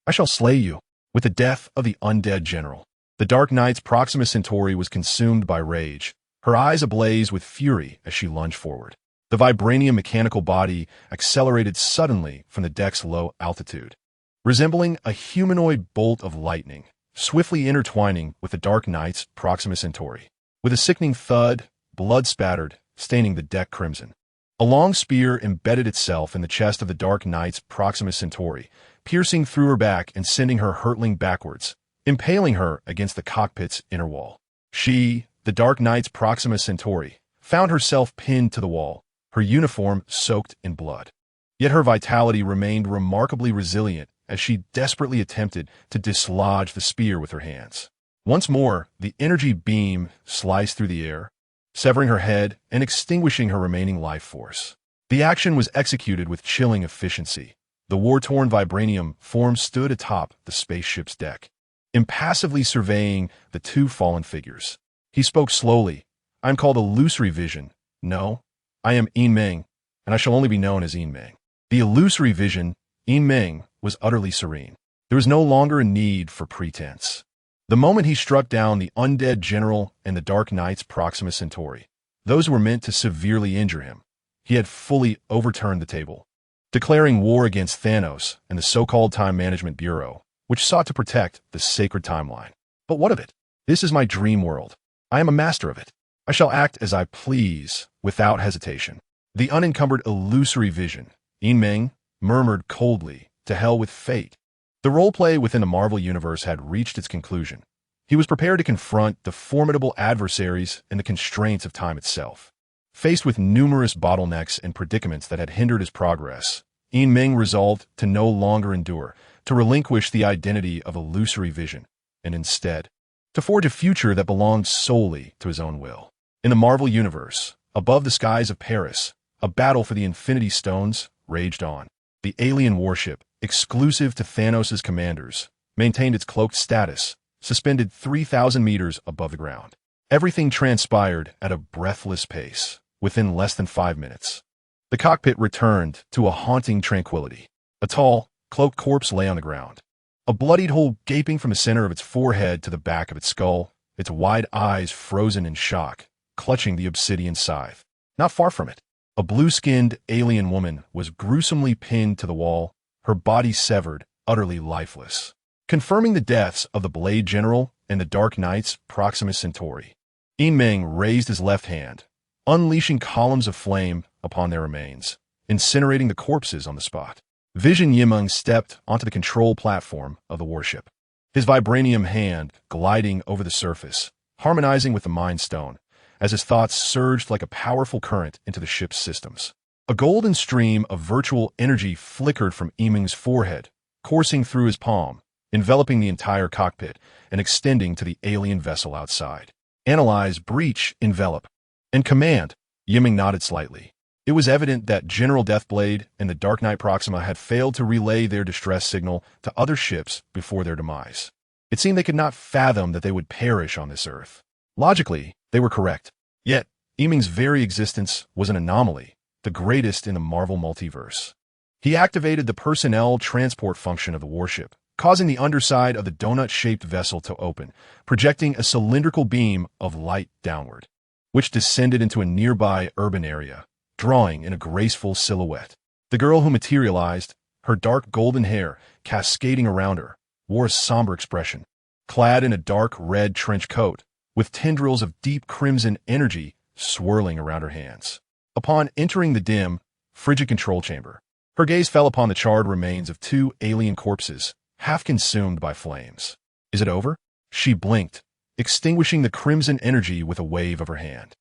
I shall slay you." With the death of the undead general, the Dark Knight's Proxima Centauri was consumed by rage, her eyes ablaze with fury as she lunged forward. The vibranium mechanical body accelerated suddenly from the deck's low altitude, resembling a humanoid bolt of lightning, swiftly intertwining with the Dark Knight's Proxima Centauri. With a sickening thud, blood spattered, staining the deck crimson. A long spear embedded itself in the chest of the Dark Knight's Proxima Centauri, piercing through her back and sending her hurtling backwards, impaling her against the cockpit's inner wall. She, the Dark Knight's Proxima Centauri, found herself pinned to the wall, her uniform soaked in blood. Yet her vitality remained remarkably resilient as she desperately attempted to dislodge the spear with her hands. Once more, the energy beam sliced through the air, severing her head and extinguishing her remaining life force. The action was executed with chilling efficiency. The war-torn vibranium form stood atop the spaceship's deck, impassively surveying the two fallen figures. He spoke slowly. "I am called Illusory Vision. No, I am Meng, and I shall only be known as Meng." The Illusory Vision, Meng, was utterly serene. There was no longer a need for pretense. The moment he struck down the undead general and the Dark Knight's Proxima Centauri, those who were meant to severely injure him, he had fully overturned the table, declaring war against Thanos and the so-called Time Management Bureau, which sought to protect the sacred timeline. But what of it? This is my dream world. I am a master of it. I shall act as I please, without hesitation. The unencumbered Illusory Vision, Meng, murmured coldly, "To hell with fate." The roleplay within the Marvel Universe had reached its conclusion. He was prepared to confront the formidable adversaries and the constraints of time itself. Faced with numerous bottlenecks and predicaments that had hindered his progress, Meng resolved to no longer endure, to relinquish the identity of Illusory Vision, and instead, to forge a future that belonged solely to his own will. In the Marvel Universe, above the skies of Paris, a battle for the Infinity Stones raged on. The alien warship, exclusive to Thanos' commanders, maintained its cloaked status, suspended 3,000 meters above the ground. Everything transpired at a breathless pace, within less than 5 minutes. The cockpit returned to a haunting tranquility. A tall, cloaked corpse lay on the ground, a bloodied hole gaping from the center of its forehead to the back of its skull, its wide eyes frozen in shock, clutching the obsidian scythe. Not far from it, a blue-skinned alien woman was gruesomely pinned to the wall, her body severed, utterly lifeless, confirming the deaths of the Blade General and the Dark Knight's Proxima Centauri. Meng raised his left hand, unleashing columns of flame upon their remains, incinerating the corpses on the spot. Vision Yimeng stepped onto the control platform of the warship, his vibranium hand gliding over the surface, harmonizing with the Mind Stone, as his thoughts surged like a powerful current into the ship's systems. A golden stream of virtual energy flickered from Yimeng's forehead, coursing through his palm, enveloping the entire cockpit and extending to the alien vessel outside. Analyze, breach, envelop, and command. Yimeng nodded slightly. It was evident that General Deathblade and the Dark Knight Proxima had failed to relay their distress signal to other ships before their demise. It seemed they could not fathom that they would perish on this Earth. Logically, they were correct. Yet, Yimeng's very existence was an anomaly, the greatest in the Marvel multiverse. He activated the personnel transport function of the warship, causing the underside of the donut-shaped vessel to open, projecting a cylindrical beam of light downward, which descended into a nearby urban area, drawing in a graceful silhouette. The girl who materialized, her dark golden hair cascading around her, wore a somber expression. Clad in a dark red trench coat, with tendrils of deep crimson energy swirling around her hands. Upon entering the dim, frigid control chamber, her gaze fell upon the charred remains of two alien corpses, half consumed by flames. Is it over? She blinked, extinguishing the crimson energy with a wave of her hand.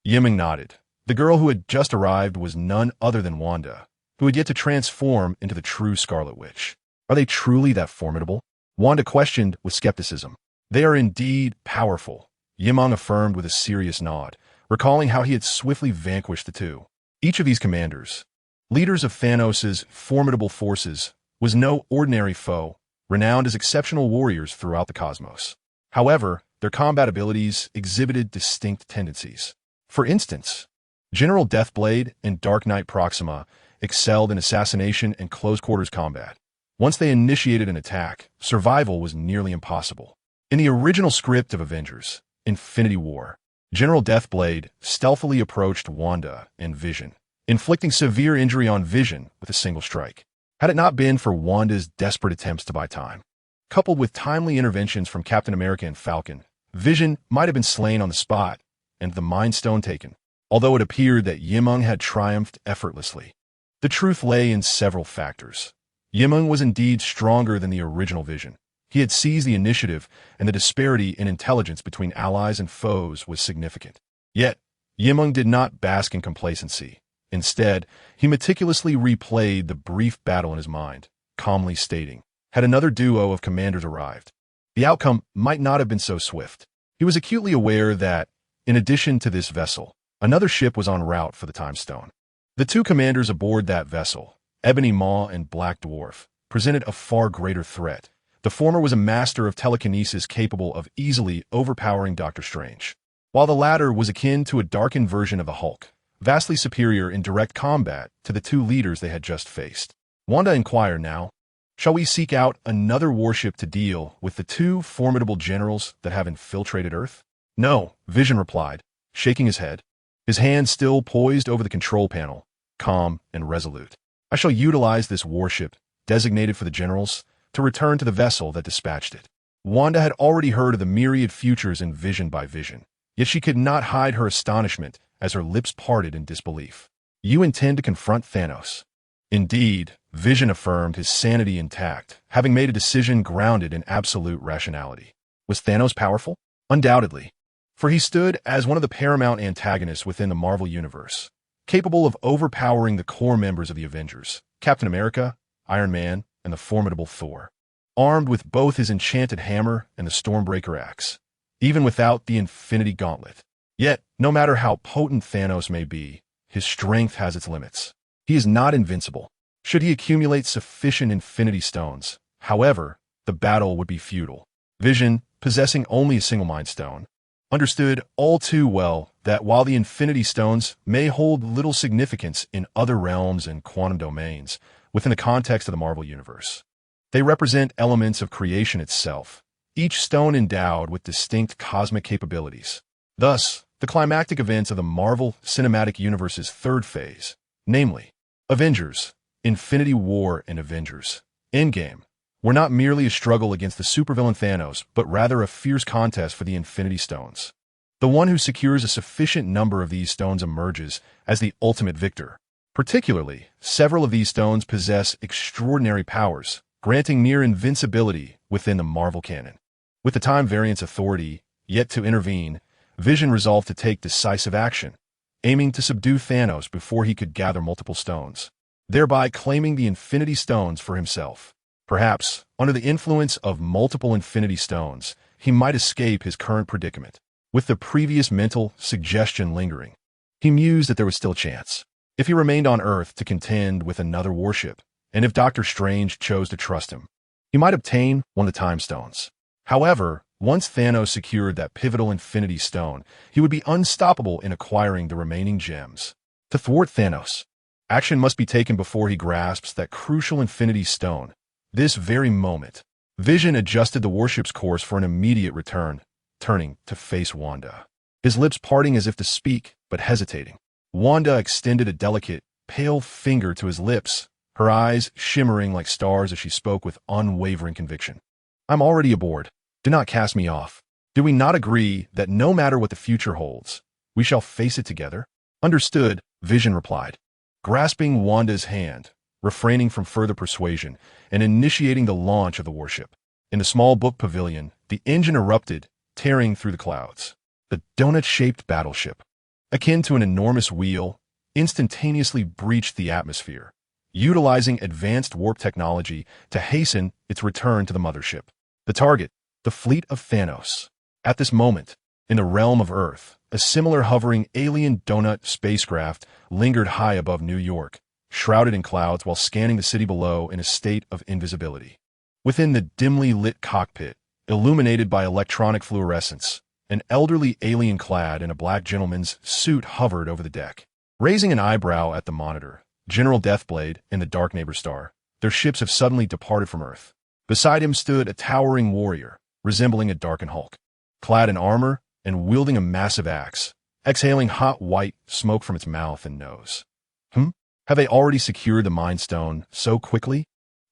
Yimeng nodded. The girl who had just arrived was none other than Wanda, who had yet to transform into the true Scarlet Witch. Are they truly that formidable? Wanda questioned with skepticism. They are indeed powerful, Yimeng affirmed with a serious nod, recalling how he had swiftly vanquished the two. Each of these commanders, leaders of Thanos' formidable forces, was no ordinary foe, renowned as exceptional warriors throughout the cosmos. However, their combat abilities exhibited distinct tendencies. For instance, General Deathblade and Dark Knight Proxima excelled in assassination and close-quarters combat. Once they initiated an attack, survival was nearly impossible. In the original script of Avengers, Infinity War, General Deathblade stealthily approached Wanda and Vision, inflicting severe injury on Vision with a single strike. Had it not been for Wanda's desperate attempts to buy time, coupled with timely interventions from Captain America and Falcon, Vision might have been slain on the spot and the Mind Stone taken, although it appeared that Yimeng had triumphed effortlessly. The truth lay in several factors. Yimeng was indeed stronger than the original Vision. He had seized the initiative, and the disparity in intelligence between allies and foes was significant. Yet, Yimeng did not bask in complacency. Instead, he meticulously replayed the brief battle in his mind, calmly stating, had another duo of commanders arrived, the outcome might not have been so swift. He was acutely aware that, in addition to this vessel, another ship was en route for the Time Stone. The two commanders aboard that vessel, Ebony Maw and Black Dwarf, presented a far greater threat. The former was a master of telekinesis capable of easily overpowering Doctor Strange, while the latter was akin to a darkened version of the Hulk, vastly superior in direct combat to the two leaders they had just faced. Wanda inquired now, shall we seek out another warship to deal with the two formidable generals that have infiltrated Earth? No, Vision replied, shaking his head, his hand still poised over the control panel, calm and resolute. I shall utilize this warship, designated for the generals, to return to the vessel that dispatched it. Wanda had already heard of the myriad futures envisioned by Vision, yet she could not hide her astonishment as her lips parted in disbelief. You intend to confront Thanos? Indeed, Vision affirmed, his sanity intact, having made a decision grounded in absolute rationality. Was Thanos powerful? Undoubtedly, for he stood as one of the paramount antagonists within the Marvel Universe, capable of overpowering the core members of the Avengers, Captain America, Iron Man, and the formidable Thor, armed with both his enchanted hammer and the Stormbreaker axe, even without the Infinity Gauntlet. Yet, no matter how potent Thanos may be, his strength has its limits. He is not invincible. Should he accumulate sufficient Infinity Stones, however, the battle would be futile. Vision, possessing only a single Mind Stone, understood all too well that while the Infinity Stones may hold little significance in other realms and quantum domains, within the context of the Marvel Universe, they represent elements of creation itself, each stone endowed with distinct cosmic capabilities. Thus, the climactic events of the Marvel Cinematic Universe's third phase, namely, Avengers, Infinity War and Avengers, Endgame, were not merely a struggle against the supervillain Thanos, but rather a fierce contest for the Infinity Stones. The one who secures a sufficient number of these stones emerges as the ultimate victor. Particularly, several of these stones possess extraordinary powers, granting near invincibility within the Marvel canon. With the time variance authority yet to intervene, Vision resolved to take decisive action, aiming to subdue Thanos before he could gather multiple stones, thereby claiming the Infinity Stones for himself. Perhaps, under the influence of multiple Infinity Stones, he might escape his current predicament. With the previous mental suggestion lingering, he mused that there was still a chance. If he remained on Earth to contend with another warship, and if Doctor Strange chose to trust him, he might obtain one of the Time Stones. However, once Thanos secured that pivotal Infinity Stone, he would be unstoppable in acquiring the remaining gems. To thwart Thanos, action must be taken before he grasps that crucial Infinity Stone. This very moment, Vision adjusted the warship's course for an immediate return, turning to face Wanda. His lips parting as if to speak, but hesitating. Wanda extended a delicate, pale finger to his lips, her eyes shimmering like stars as she spoke with unwavering conviction. "I'm already aboard. Do not cast me off. Do we not agree that no matter what the future holds, we shall face it together?" "Understood," Vision replied, grasping Wanda's hand, refraining from further persuasion, and initiating the launch of the warship. In the small book pavilion, the engine erupted, tearing through the clouds. The donut-shaped battleship, akin to an enormous wheel, instantaneously breached the atmosphere, utilizing advanced warp technology to hasten its return to the mothership. The target, the fleet of Thanos. At this moment, in the realm of Earth, a similar hovering alien donut spacecraft lingered high above New York, shrouded in clouds while scanning the city below in a state of invisibility. Within the dimly lit cockpit, illuminated by electronic fluorescence, an elderly alien clad in a black gentleman's suit hovered over the deck. Raising an eyebrow at the monitor, General Deathblade and the Dark Neighbor Star, their ships have suddenly departed from Earth. Beside him stood a towering warrior, resembling a darkened Hulk, clad in armor and wielding a massive axe, exhaling hot white smoke from its mouth and nose. Have they already secured the Mind Stone so quickly?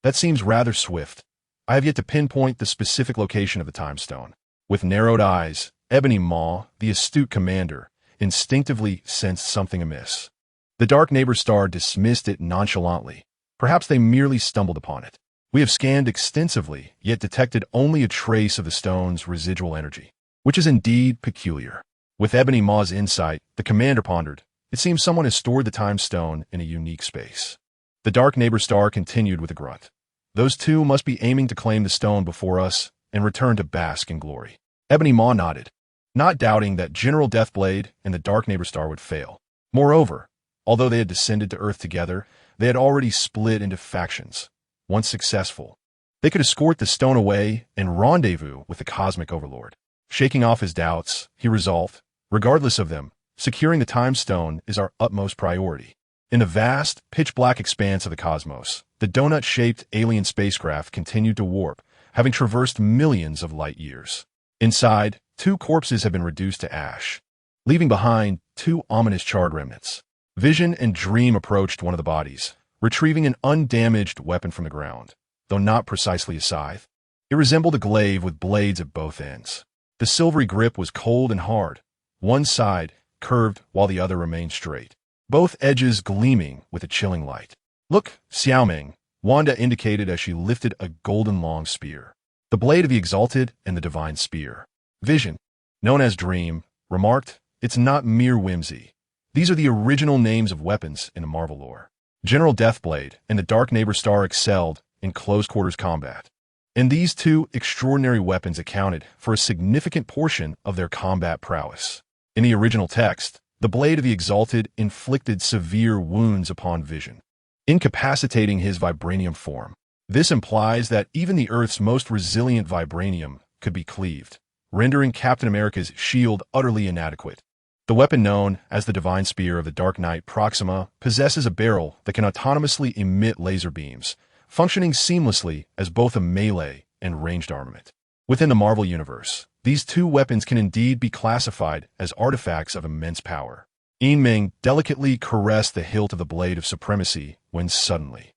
That seems rather swift. I have yet to pinpoint the specific location of the Time Stone. With narrowed eyes, Ebony Maw, the astute commander, instinctively sensed something amiss. The Dark Neighbor Star dismissed it nonchalantly. Perhaps they merely stumbled upon it. We have scanned extensively, yet detected only a trace of the stone's residual energy, which is indeed peculiar. With Ebony Maw's insight, the commander pondered, "It seems someone has stored the Time Stone in a unique space." The Dark Neighbor Star continued with a grunt. "Those two must be aiming to claim the stone before us and return to bask in glory." Ebony Maw nodded, not doubting that General Deathblade and the Dark Neighbor Star would fail. Moreover, although they had descended to Earth together, they had already split into factions. Once successful, they could escort the stone away and rendezvous with the Cosmic Overlord. Shaking off his doubts, he resolved, regardless of them, securing the Time Stone is our utmost priority. In the vast, pitch-black expanse of the cosmos, the donut-shaped alien spacecraft continued to warp, having traversed millions of light years. Inside, 2 corpses had been reduced to ash, leaving behind 2 ominous charred remnants. Vision and Dream approached one of the bodies, retrieving an undamaged weapon from the ground, though not precisely a scythe. It resembled a glaive with blades at both ends. The silvery grip was cold and hard, one side curved while the other remained straight, both edges gleaming with a chilling light. "Look, Xiao Meng," Wanda indicated as she lifted a golden long spear, the blade of the Exalted and the Divine Spear. Vision, known as Dream, remarked, "It's not mere whimsy. These are the original names of weapons in the Marvel lore." General Deathblade and the Dark Neighbor Star excelled in close-quarters combat, and these 2 extraordinary weapons accounted for a significant portion of their combat prowess. In the original text, the blade of the Exalted inflicted severe wounds upon Vision, incapacitating his vibranium form. This implies that even the Earth's most resilient vibranium could be cleaved, rendering Captain America's shield utterly inadequate. The weapon known as the Divine Spear of the Dark Knight Proxima possesses a barrel that can autonomously emit laser beams, functioning seamlessly as both a melee and ranged armament. Within the Marvel Universe, these 2 weapons can indeed be classified as artifacts of immense power. Meng delicately caressed the hilt of the Blade of Supremacy when suddenly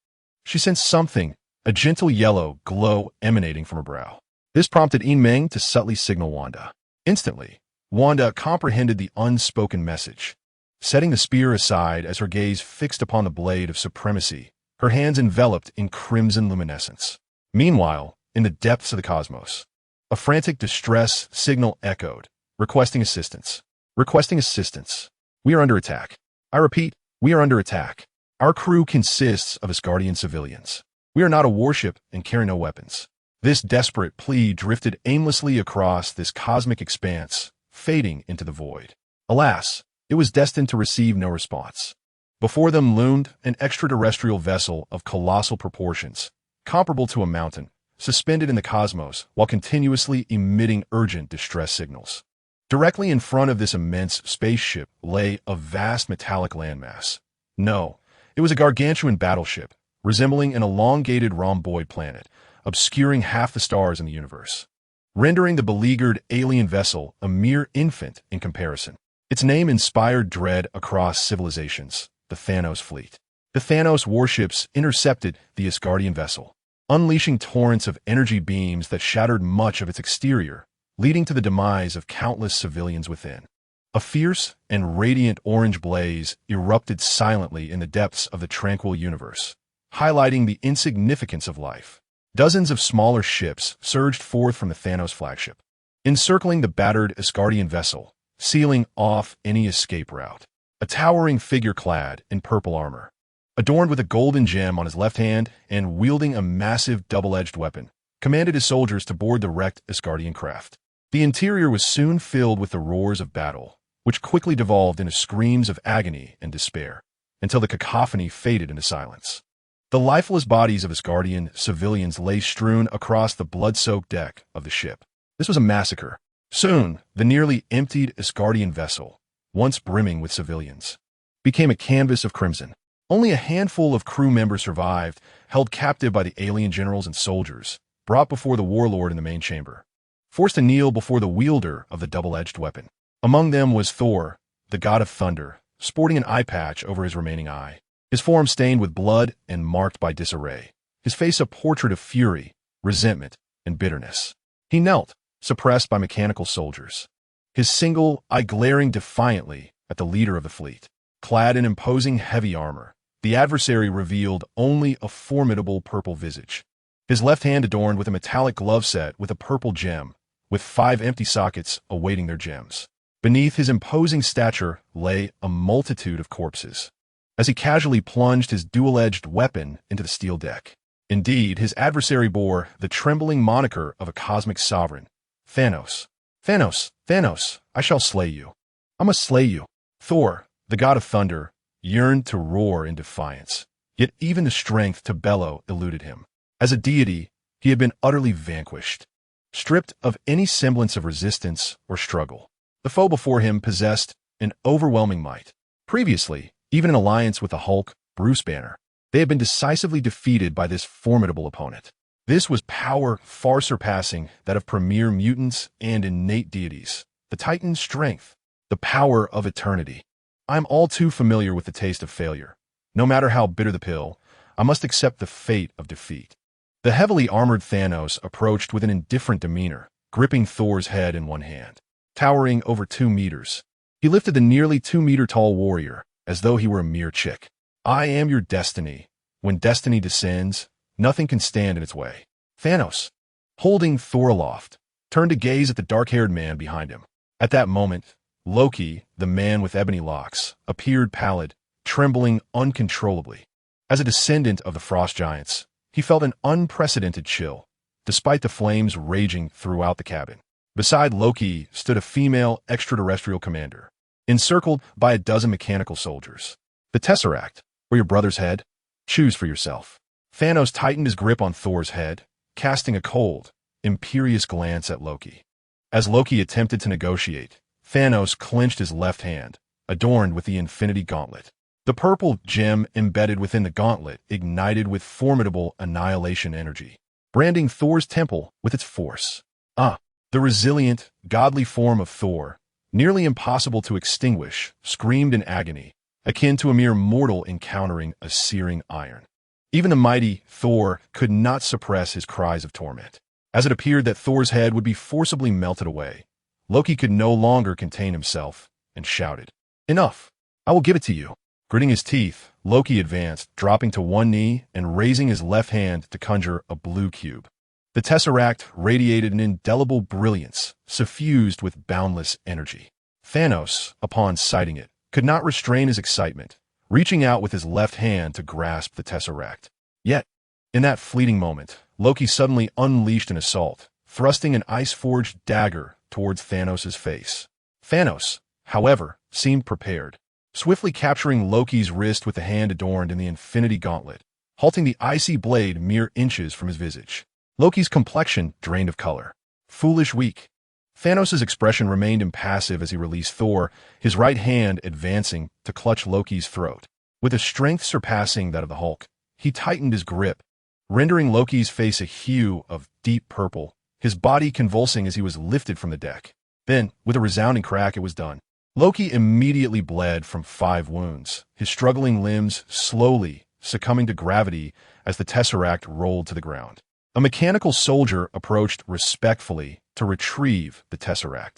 she sensed something, a gentle yellow glow emanating from her brow. This prompted Meng to subtly signal Wanda. Instantly, Wanda comprehended the unspoken message. setting the spear aside as her gaze fixed upon the blade of supremacy, her hands enveloped in crimson luminescence. Meanwhile, in the depths of the cosmos, a frantic distress signal echoed, requesting assistance. Requesting assistance. We are under attack. I repeat, we are under attack. Our crew consists of Asgardian civilians. We are not a warship and carry no weapons. This desperate plea drifted aimlessly across this cosmic expanse, fading into the void. Alas, it was destined to receive no response. Before them loomed an extraterrestrial vessel of colossal proportions, comparable to a mountain, suspended in the cosmos while continuously emitting urgent distress signals. Directly in front of this immense spaceship lay a vast metallic landmass. No, it was a gargantuan battleship, resembling an elongated rhomboid planet, obscuring half the stars in the universe, rendering the beleaguered alien vessel a mere infant in comparison. Its name inspired dread across civilizations, the Thanos fleet. The Thanos warships intercepted the Asgardian vessel, unleashing torrents of energy beams that shattered much of its exterior, leading to the demise of countless civilians within. A fierce and radiant orange blaze erupted silently in the depths of the tranquil universe, highlighting the insignificance of life. Dozens of smaller ships surged forth from the Thanos flagship, encircling the battered Asgardian vessel, sealing off any escape route. A towering figure clad in purple armor, adorned with a golden gem on his left hand and wielding a massive double-edged weapon, commanded his soldiers to board the wrecked Asgardian craft. The interior was soon filled with the roars of battle, which quickly devolved into screams of agony and despair, until the cacophony faded into silence. The lifeless bodies of Asgardian civilians lay strewn across the blood-soaked deck of the ship. This was a massacre. Soon, the nearly emptied Asgardian vessel, once brimming with civilians, became a canvas of crimson. Only a handful of crew members survived, held captive by the alien generals and soldiers, brought before the warlord in the main chamber, forced to kneel before the wielder of the double-edged weapon. Among them was Thor, the god of thunder, sporting an eye patch over his remaining eye, his form stained with blood and marked by disarray, his face a portrait of fury, resentment, and bitterness. He knelt, suppressed by mechanical soldiers, his single eye glaring defiantly at the leader of the fleet. Clad in imposing heavy armor, the adversary revealed only a formidable purple visage, his left hand adorned with a metallic glove set with a purple gem, with 5 empty sockets awaiting their gems. Beneath his imposing stature lay a multitude of corpses, as he casually plunged his dual-edged weapon into the steel deck. Indeed, his adversary bore the trembling moniker of a cosmic sovereign, Thanos. Thanos, Thanos, I shall slay you. I must slay you. Thor, the god of thunder, yearned to roar in defiance, yet even the strength to bellow eluded him. As a deity, he had been utterly vanquished, stripped of any semblance of resistance or struggle. The foe before him possessed an overwhelming might. Previously, even in alliance with the Hulk, Bruce Banner, they had been decisively defeated by this formidable opponent. This was power far surpassing that of premier mutants and innate deities. The Titan's strength, the power of eternity. I am all too familiar with the taste of failure. No matter how bitter the pill, I must accept the fate of defeat. The heavily armored Thanos approached with an indifferent demeanor, gripping Thor's head in one hand. Towering over 2 meters, he lifted the nearly 2-meter-tall warrior as though he were a mere chick. I am your destiny. When destiny descends, nothing can stand in its way. Thanos, holding Thor aloft, turned to gaze at the dark-haired man behind him. At that moment, Loki, the man with ebony locks, appeared pallid, trembling uncontrollably. As a descendant of the frost giants, he felt an unprecedented chill, despite the flames raging throughout the cabin. Beside Loki stood a female extraterrestrial commander, encircled by a dozen mechanical soldiers. The Tesseract, or your brother's head? Choose for yourself. Thanos tightened his grip on Thor's head, casting a cold, imperious glance at Loki. As Loki attempted to negotiate, Thanos clenched his left hand, adorned with the Infinity Gauntlet. The purple gem embedded within the gauntlet ignited with formidable annihilation energy, branding Thor's temple with its force. The resilient, godly form of Thor, nearly impossible to extinguish, screamed in agony, akin to a mere mortal encountering a searing iron. Even the mighty Thor could not suppress his cries of torment. As it appeared that Thor's head would be forcibly melted away, Loki could no longer contain himself and shouted, "Enough! I will give it to you. Gritting his teeth, Loki advanced, dropping to one knee and raising his left hand to conjure a blue cube. The Tesseract radiated an indelible brilliance, suffused with boundless energy. Thanos, upon sighting it, could not restrain his excitement, reaching out with his left hand to grasp the Tesseract. Yet, in that fleeting moment, Loki suddenly unleashed an assault, thrusting an ice-forged dagger towards Thanos' face. Thanos, however, seemed prepared, swiftly capturing Loki's wrist with the hand adorned in the Infinity Gauntlet, halting the icy blade mere inches from his visage. Loki's complexion drained of color. Foolish weak. Thanos' expression remained impassive as he released Thor, his right hand advancing to clutch Loki's throat. With a strength surpassing that of the Hulk, he tightened his grip, rendering Loki's face a hue of deep purple, his body convulsing as he was lifted from the deck. Then, with a resounding crack, it was done. Loki immediately bled from 5 wounds, his struggling limbs slowly succumbing to gravity as the Tesseract rolled to the ground. A mechanical soldier approached respectfully to retrieve the Tesseract.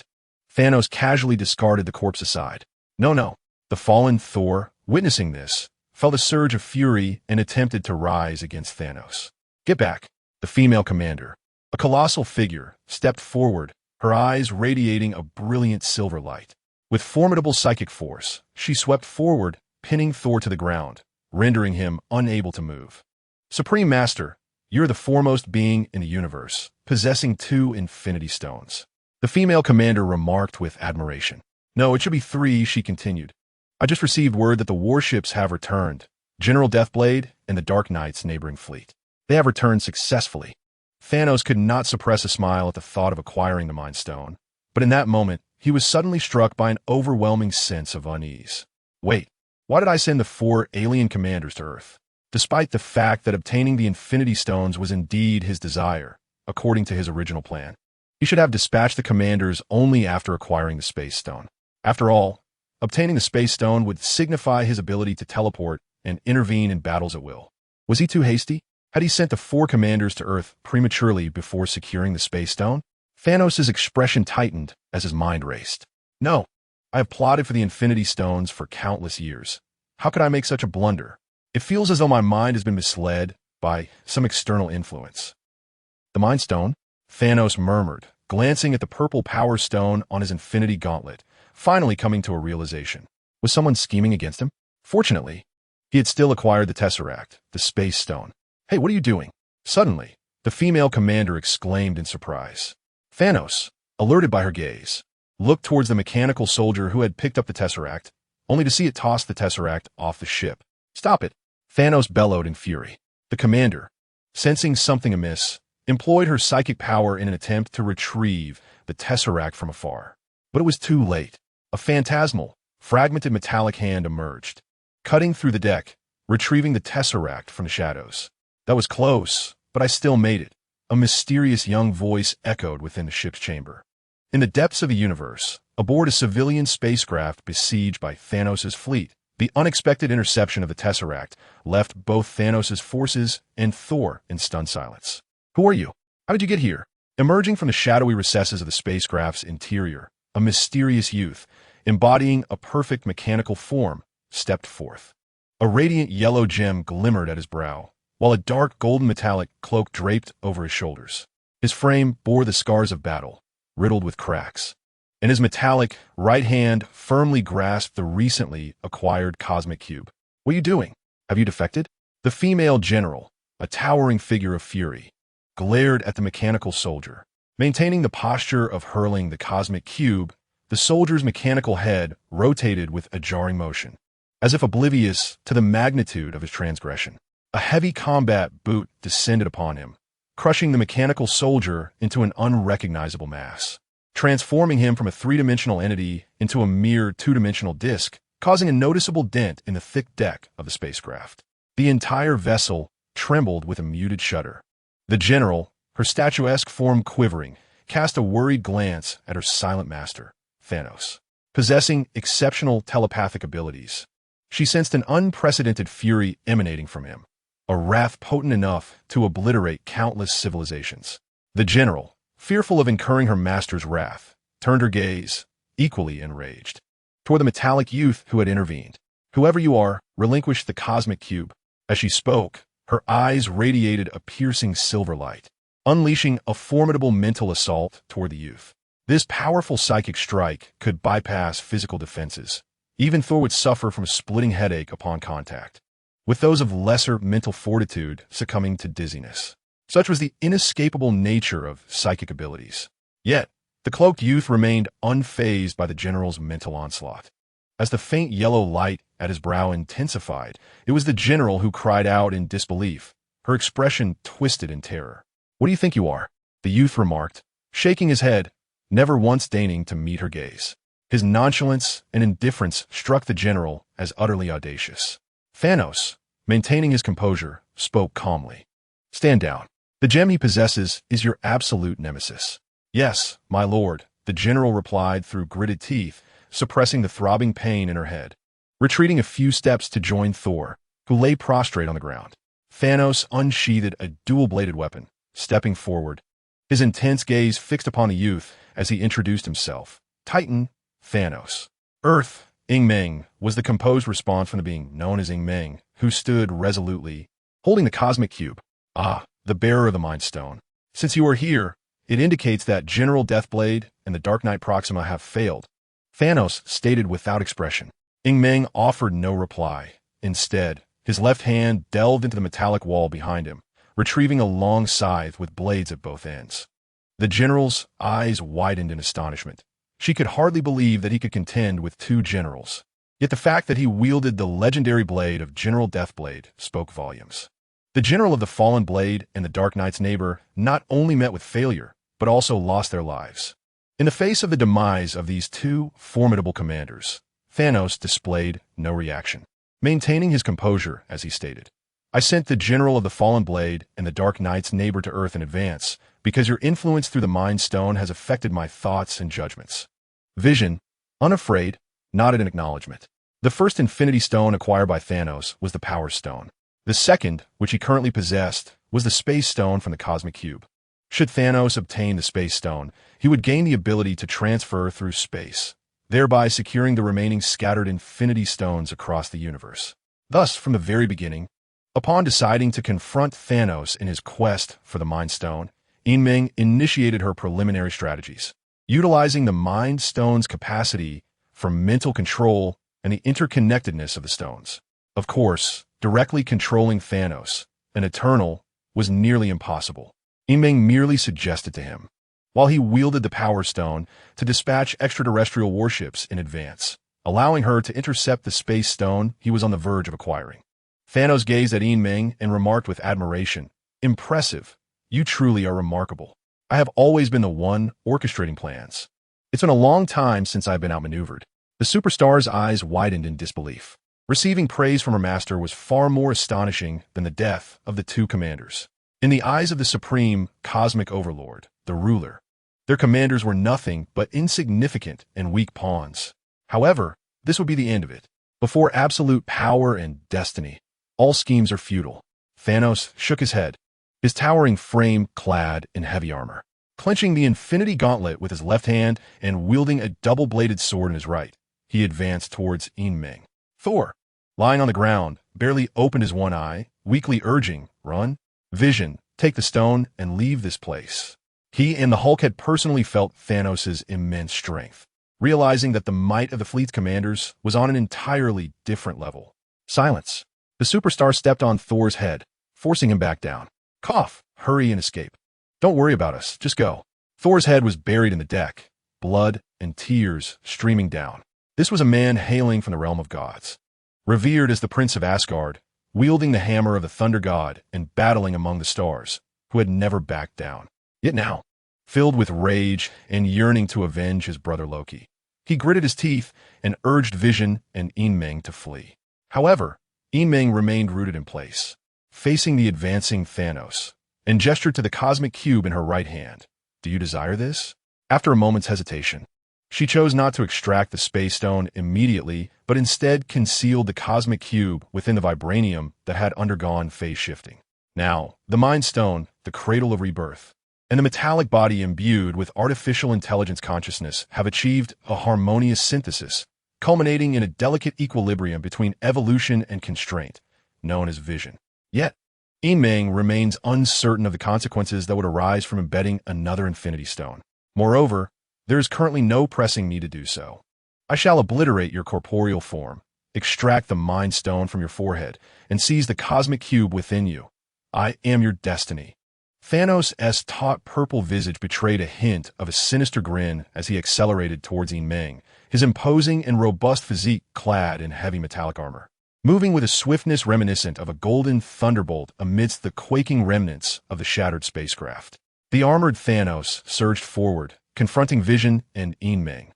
Thanos casually discarded the corpse aside. No. The fallen Thor, witnessing this, felt a surge of fury and attempted to rise against Thanos. Get back. The female commander, a colossal figure, stepped forward, her eyes radiating a brilliant silver light. With formidable psychic force, she swept forward, pinning Thor to the ground, rendering him unable to move. Supreme Master, you're the foremost being in the universe, possessing 2 Infinity Stones. The female commander remarked with admiration. No, it should be 3, she continued. I just received word that the warships have returned, General Deathblade and the Dark Knight's neighboring fleet. They have returned successfully. Thanos could not suppress a smile at the thought of acquiring the Mind Stone, but in that moment, he was suddenly struck by an overwhelming sense of unease. Wait, why did I send the 4 alien commanders to Earth? Despite the fact that obtaining the Infinity Stones was indeed his desire, according to his original plan. He should have dispatched the commanders only after acquiring the Space Stone. After all, obtaining the Space Stone would signify his ability to teleport and intervene in battles at will. Was he too hasty? Had he sent the 4 commanders to Earth prematurely before securing the Space Stone? Thanos' expression tightened as his mind raced. No, I have plotted for the Infinity Stones for countless years. How could I make such a blunder? It feels as though my mind has been misled by some external influence. The Mind Stone? Thanos murmured, glancing at the purple Power Stone on his Infinity Gauntlet, finally coming to a realization. Was someone scheming against him? Fortunately, he had still acquired the Tesseract, the Space Stone. Hey, what are you doing? Suddenly, the female commander exclaimed in surprise. Thanos, alerted by her gaze, looked towards the mechanical soldier who had picked up the Tesseract, only to see it toss the Tesseract off the ship. Stop it! Thanos bellowed in fury. The commander, sensing something amiss, employed her psychic power in an attempt to retrieve the Tesseract from afar. But it was too late. A phantasmal, fragmented metallic hand emerged, cutting through the deck, retrieving the Tesseract from the shadows. That was close, but I still made it. A mysterious young voice echoed within the ship's chamber. In the depths of the universe, aboard a civilian spacecraft besieged by Thanos' fleet, the unexpected interception of the Tesseract left both Thanos' forces and Thor in stunned silence. Who are you? How did you get here? Emerging from the shadowy recesses of the spacecraft's interior, a mysterious youth, embodying a perfect mechanical form, stepped forth. A radiant yellow gem glimmered at his brow, while a dark golden metallic cloak draped over his shoulders. His frame bore the scars of battle, riddled with cracks, and his metallic right hand firmly grasped the recently acquired cosmic cube. What are you doing? Have you defected? The female general, a towering figure of fury, glared at the mechanical soldier. Maintaining the posture of hurling the cosmic cube, the soldier's mechanical head rotated with a jarring motion, as if oblivious to the magnitude of his transgression. A heavy combat boot descended upon him, crushing the mechanical soldier into an unrecognizable mass, transforming him from a 3-dimensional entity into a mere 2-dimensional disk, causing a noticeable dent in the thick deck of the spacecraft. The entire vessel trembled with a muted shudder. The general, her statuesque form quivering, cast a worried glance at her silent master, Thanos. Possessing exceptional telepathic abilities, she sensed an unprecedented fury emanating from him, a wrath potent enough to obliterate countless civilizations. The general, fearful of incurring her master's wrath, turned her gaze, equally enraged. toward the metallic youth who had intervened. "Whoever you are, relinquish the cosmic cube." As she spoke, her eyes radiated a piercing silver light, unleashing a formidable mental assault toward the youth. This powerful psychic strike could bypass physical defenses. Even Thor would suffer from a splitting headache upon contact, with those of lesser mental fortitude succumbing to dizziness. Such was the inescapable nature of psychic abilities. Yet, the cloaked youth remained unfazed by the general's mental onslaught. As the faint yellow light at his brow intensified, it was the general who cried out in disbelief, her expression twisted in terror. "What do you think you are?" the youth remarked, shaking his head, never once deigning to meet her gaze. His nonchalance and indifference struck the general as utterly audacious. Thanos, maintaining his composure, spoke calmly. "Stand down. The gem he possesses is your absolute nemesis." "Yes, my lord," the general replied through gritted teeth, suppressing the throbbing pain in her head. Retreating a few steps to join Thor, who lay prostrate on the ground, Thanos unsheathed a dual-bladed weapon, stepping forward, his intense gaze fixed upon the youth as he introduced himself. "Titan, Thanos." "Earth, Meng," was the composed response from the being known as Meng, who stood resolutely, holding the cosmic cube. "Ah, the bearer of the Mind Stone. Since you are here, it indicates that General Deathblade and the Dark Knight Proxima have failed," Thanos stated without expression. Meng offered no reply. Instead, his left hand delved into the metallic wall behind him, retrieving a long scythe with blades at both ends. The general's eyes widened in astonishment. She could hardly believe that he could contend with two generals. Yet the fact that he wielded the legendary blade of General Deathblade spoke volumes. The general of the Fallen Blade and the Dark Knight's neighbor not only met with failure, but also lost their lives. In the face of the demise of these two formidable commanders, Thanos displayed no reaction, maintaining his composure as he stated, "I sent the general of the Fallen Blade and the Dark Knight's neighbor to Earth in advance, because your influence through the Mind Stone has affected my thoughts and judgments." Vision, unafraid, nodded in acknowledgement. The first Infinity Stone acquired by Thanos was the Power Stone. The second, which he currently possessed, was the Space Stone from the Cosmic Cube. Should Thanos obtain the Space Stone, he would gain the ability to transfer through space, thereby securing the remaining scattered Infinity Stones across the universe. Thus, from the very beginning, upon deciding to confront Thanos in his quest for the Mind Stone, Meng initiated her preliminary strategies, utilizing the Mind Stone's capacity for mental control and the interconnectedness of the stones. Of course, directly controlling Thanos, an Eternal, was nearly impossible. Meng merely suggested to him, while he wielded the Power Stone, to dispatch extraterrestrial warships in advance, allowing her to intercept the Space Stone he was on the verge of acquiring. Thanos gazed at Meng and remarked with admiration, "Impressive. You truly are remarkable. I have always been the one orchestrating plans. It's been a long time since I've been outmaneuvered." The superstar's eyes widened in disbelief. Receiving praise from her master was far more astonishing than the death of the two commanders. In the eyes of the supreme cosmic overlord, the ruler, their commanders were nothing but insignificant and weak pawns. However, this would be the end of it. Before absolute power and destiny, all schemes are futile. Thanos shook his head, his towering frame clad in heavy armor, clenching the Infinity Gauntlet with his left hand and wielding a double-bladed sword in his right. He advanced towards Meng. Thor, lying on the ground, barely opened his one eye, weakly urging, "Run. Vision, take the stone and leave this place." He and the Hulk had personally felt Thanos' immense strength, realizing that the might of the fleet's commanders was on an entirely different level. Silence. The superstar stepped on Thor's head, forcing him back down. "Cough, hurry and escape. Don't worry about us, just go." Thor's head was buried in the deck, blood and tears streaming down. This was a man hailing from the realm of gods, revered as the Prince of Asgard, wielding the hammer of the Thunder God and battling among the stars, who had never backed down. Yet now, filled with rage and yearning to avenge his brother Loki, he gritted his teeth and urged Vision and Meng to flee. However, Meng remained rooted in place, facing the advancing Thanos, and gestured to the cosmic cube in her right hand. "Do you desire this?" After a moment's hesitation, she chose not to extract the Space Stone immediately, but instead concealed the cosmic cube within the vibranium that had undergone phase shifting. Now, the Mind Stone, the cradle of rebirth, and the metallic body imbued with artificial intelligence consciousness have achieved a harmonious synthesis, culminating in a delicate equilibrium between evolution and constraint, known as vision. Yet, Meng remains uncertain of the consequences that would arise from embedding another Infinity Stone. Moreover, there is currently no pressing need to do so. I shall obliterate your corporeal form, extract the Mind Stone from your forehead, and seize the cosmic cube within you. I am your destiny. Thanos' taut purple visage betrayed a hint of a sinister grin as he accelerated towards Meng, his imposing and robust physique clad in heavy metallic armor, moving with a swiftness reminiscent of a golden thunderbolt amidst the quaking remnants of the shattered spacecraft. The armored Thanos surged forward, confronting Vision and Meng.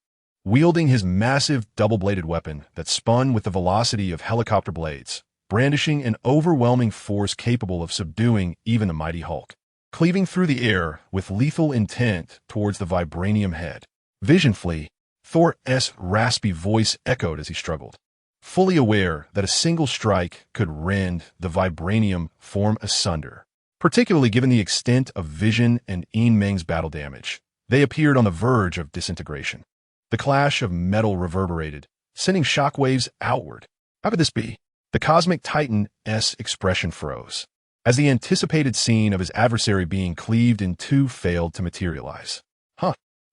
Wielding his massive double-bladed weapon that spun with the velocity of helicopter blades, brandishing an overwhelming force capable of subduing even the mighty Hulk. Cleaving through the air with lethal intent towards the vibranium head. Vision flee, Thor's raspy voice echoed as he struggled, fully aware that a single strike could rend the vibranium form asunder. Particularly given the extent of Vision and Meng's battle damage, they appeared on the verge of disintegration. The clash of metal reverberated, sending shockwaves outward. How could this be? The cosmic titan's expression froze, as the anticipated scene of his adversary being cleaved in two failed to materialize.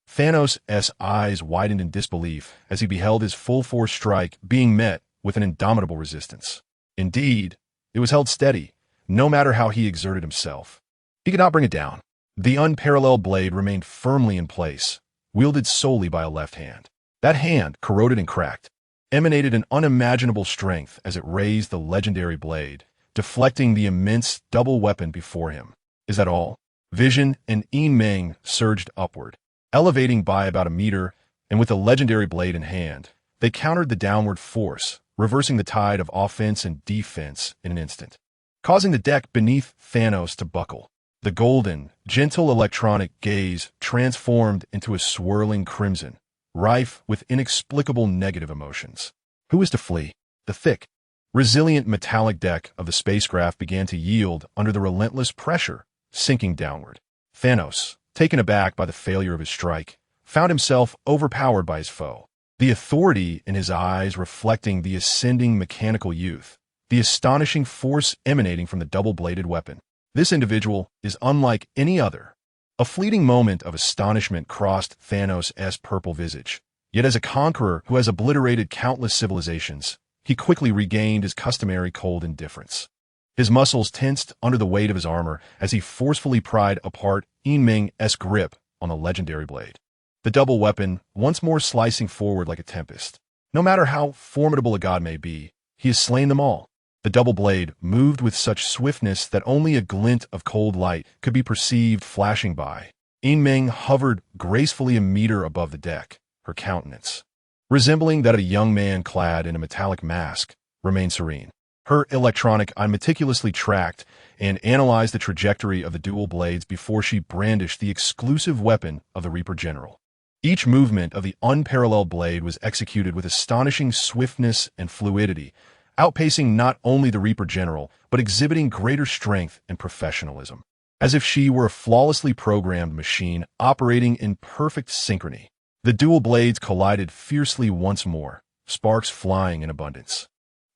Thanos' eyes widened in disbelief as he beheld his full-force strike being met with an indomitable resistance. Indeed, it was held steady, no matter how he exerted himself. He could not bring it down. The unparalleled blade remained firmly in place, wielded solely by a left hand. That hand, corroded and cracked, emanated an unimaginable strength as it raised the legendary blade, deflecting the immense double weapon before him. Is that all? Vision and Meng surged upward, elevating by about a meter, and with the legendary blade in hand, they countered the downward force, reversing the tide of offense and defense in an instant, causing the deck beneath Thanos to buckle. The golden, gentle electronic gaze transformed into a swirling crimson, rife with inexplicable negative emotions. Who is to flee? The thick, resilient metallic deck of the spacecraft began to yield under the relentless pressure, sinking downward. Thanos, taken aback by the failure of his strike, found himself overpowered by his foe. The authority in his eyes reflecting the ascending mechanical youth, the astonishing force emanating from the double-bladed weapon. This individual is unlike any other. A fleeting moment of astonishment crossed Thanos' purple visage. Yet as a conqueror who has obliterated countless civilizations, he quickly regained his customary cold indifference. His muscles tensed under the weight of his armor as he forcefully pried apart Meng's grip on the legendary blade. The double weapon, once more slicing forward like a tempest. No matter how formidable a god may be, he has slain them all. The double blade moved with such swiftness that only a glint of cold light could be perceived flashing by. Meng hovered gracefully a meter above the deck, her countenance, resembling that of a young man clad in a metallic mask, remained serene. Her electronic eye meticulously tracked and analyzed the trajectory of the dual blades before she brandished the exclusive weapon of the Reaper General. Each movement of the unparalleled blade was executed with astonishing swiftness and fluidity, outpacing not only the Reaper General, but exhibiting greater strength and professionalism, as if she were a flawlessly programmed machine operating in perfect synchrony. The dual blades collided fiercely once more, sparks flying in abundance,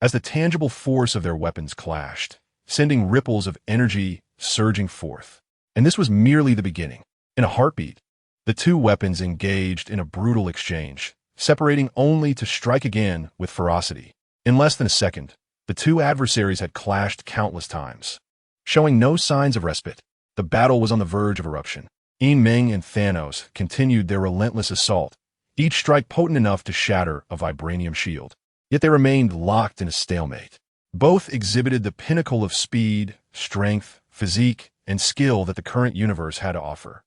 as the tangible force of their weapons clashed, sending ripples of energy surging forth. And this was merely the beginning. In a heartbeat, the two weapons engaged in a brutal exchange, separating only to strike again with ferocity. In less than a second, the two adversaries had clashed countless times. Showing no signs of respite, the battle was on the verge of eruption. Meng and Thanos continued their relentless assault, each strike potent enough to shatter a vibranium shield. Yet they remained locked in a stalemate. Both exhibited the pinnacle of speed, strength, physique, and skill that the current universe had to offer,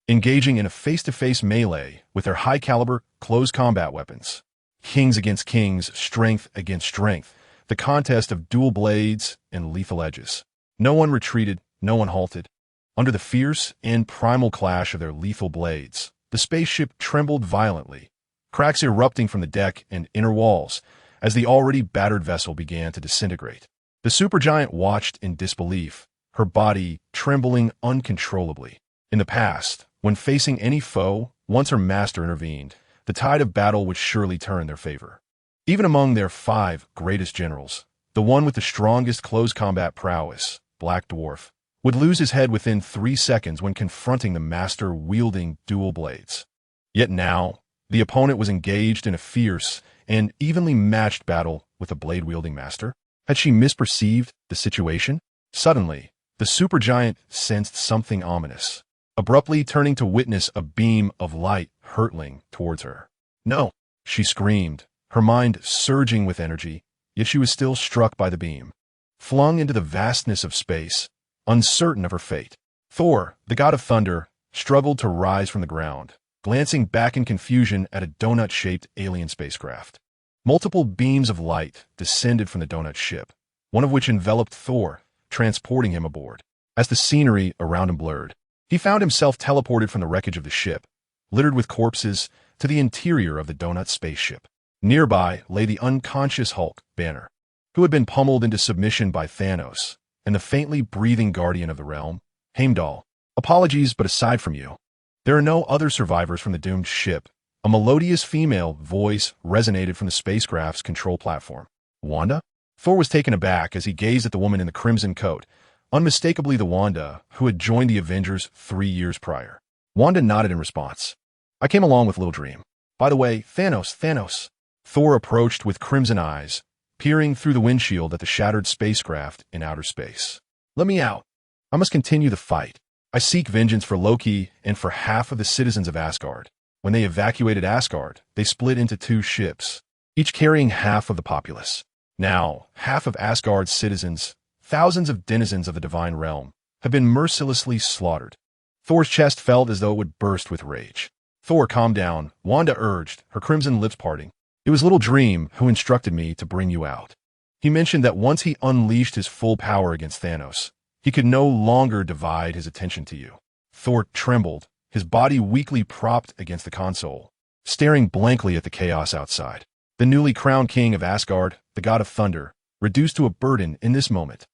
engaging in a face-to-face melee with their high-caliber, close combat weapons. Kings against kings, strength against strength, the contest of dual blades and lethal edges. No one retreated, no one halted. Under the fierce and primal clash of their lethal blades, the spaceship trembled violently, cracks erupting from the deck and inner walls as the already battered vessel began to disintegrate. The supergiant watched in disbelief, her body trembling uncontrollably. In the past, when facing any foe, once her master intervened, the tide of battle would surely turn in their favor. Even among their 5 greatest generals, the one with the strongest close combat prowess, Black Dwarf, would lose his head within 3 seconds when confronting the master wielding dual blades. Yet now, the opponent was engaged in a fierce and evenly matched battle with a blade-wielding master. Had she misperceived the situation? Suddenly, the supergiant sensed something ominous, abruptly turning to witness a beam of light hurtling towards her. "No!" she screamed, her mind surging with energy, yet she was still struck by the beam. Flung into the vastness of space, uncertain of her fate, Thor, the god of thunder, struggled to rise from the ground, glancing back in confusion at a donut-shaped alien spacecraft. Multiple beams of light descended from the donut ship, one of which enveloped Thor, transporting him aboard. As the scenery around him blurred, he found himself teleported from the wreckage of the ship, littered with corpses, to the interior of the donut spaceship. Nearby lay the unconscious Hulk, Banner, who had been pummeled into submission by Thanos, and the faintly breathing guardian of the realm, Heimdall. "Apologies, but aside from you, there are no other survivors from the doomed ship." A melodious female voice resonated from the spacecraft's control platform. "Wanda?" Thor was taken aback as he gazed at the woman in the crimson coat, unmistakably the Wanda who had joined the Avengers 3 years prior. Wanda nodded in response. "I came along with Little Dream. By the way, Thanos. Thor approached with crimson eyes, peering through the windshield at the shattered spacecraft in outer space. "Let me out. I must continue the fight. I seek vengeance for Loki and for half of the citizens of Asgard." When they evacuated Asgard, they split into 2 ships, each carrying half of the populace. Now, half of Asgard's citizens, thousands of denizens of the divine realm, have been mercilessly slaughtered. Thor's chest felt as though it would burst with rage. "Thor, calm down," Wanda urged, her crimson lips parting. "It was Little Dream who instructed me to bring you out. He mentioned that once he unleashed his full power against Thanos, he could no longer divide his attention to you." Thor trembled, his body weakly propped against the console, staring blankly at the chaos outside. The newly crowned king of Asgard, the god of thunder, reduced to a burden in this moment.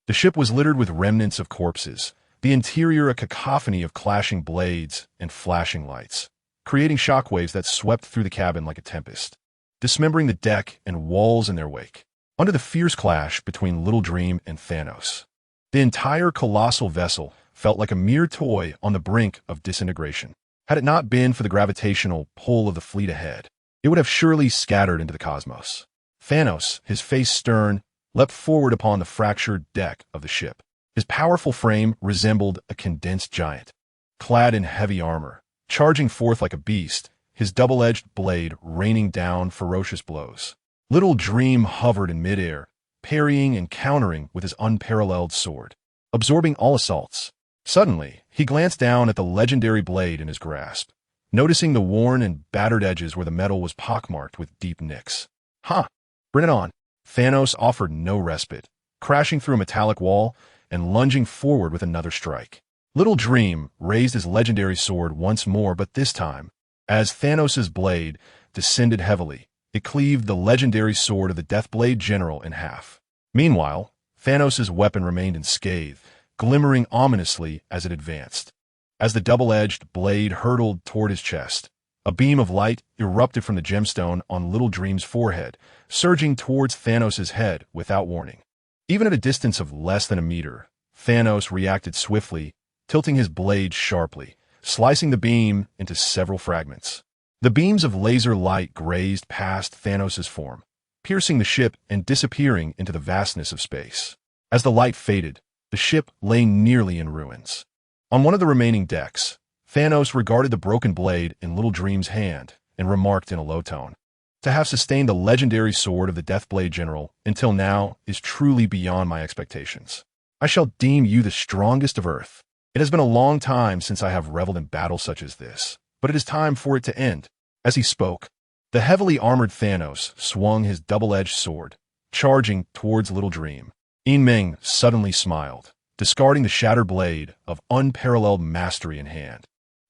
The ship was littered with remnants of corpses, the interior a cacophony of clashing blades and flashing lights, creating shockwaves that swept through the cabin like a tempest, dismembering the deck and walls in their wake. Under the fierce clash between Little Dream and Thanos, the entire colossal vessel felt like a mere toy on the brink of disintegration. Had it not been for the gravitational pull of the fleet ahead, it would have surely scattered into the cosmos. Thanos, his face stern, leapt forward upon the fractured deck of the ship. His powerful frame resembled a condensed giant, clad in heavy armor, charging forth like a beast, his double-edged blade raining down ferocious blows. Little Dream hovered in midair, parrying and countering with his unparalleled sword, absorbing all assaults. Suddenly, he glanced down at the legendary blade in his grasp, noticing the worn and battered edges where the metal was pockmarked with deep nicks. "Huh, bring it on." Thanos offered no respite, crashing through a metallic wall and lunging forward with another strike. Little Dream raised his legendary sword once more, but this time, as Thanos' blade descended heavily, it cleaved the legendary sword of the Deathblade General in half. Meanwhile, Thanos' weapon remained unscathed, glimmering ominously as it advanced. As the double-edged blade hurtled toward his chest, a beam of light erupted from the gemstone on Little Dream's forehead, surging towards Thanos' head without warning. Even at a distance of less than a meter, Thanos reacted swiftly, tilting his blade sharply, slicing the beam into several fragments. The beams of laser light grazed past Thanos' form, piercing the ship and disappearing into the vastness of space. As the light faded, the ship lay nearly in ruins. On one of the remaining decks, Thanos regarded the broken blade in Little Dream's hand and remarked in a low tone, "To have sustained the legendary sword of the Deathblade General until now is truly beyond my expectations. I shall deem you the strongest of Earth. It has been a long time since I have reveled in battle such as this, but it is time for it to end." As he spoke, the heavily armored Thanos swung his double-edged sword, charging towards Little Dream. Meng suddenly smiled, discarding the shattered blade of unparalleled mastery in hand,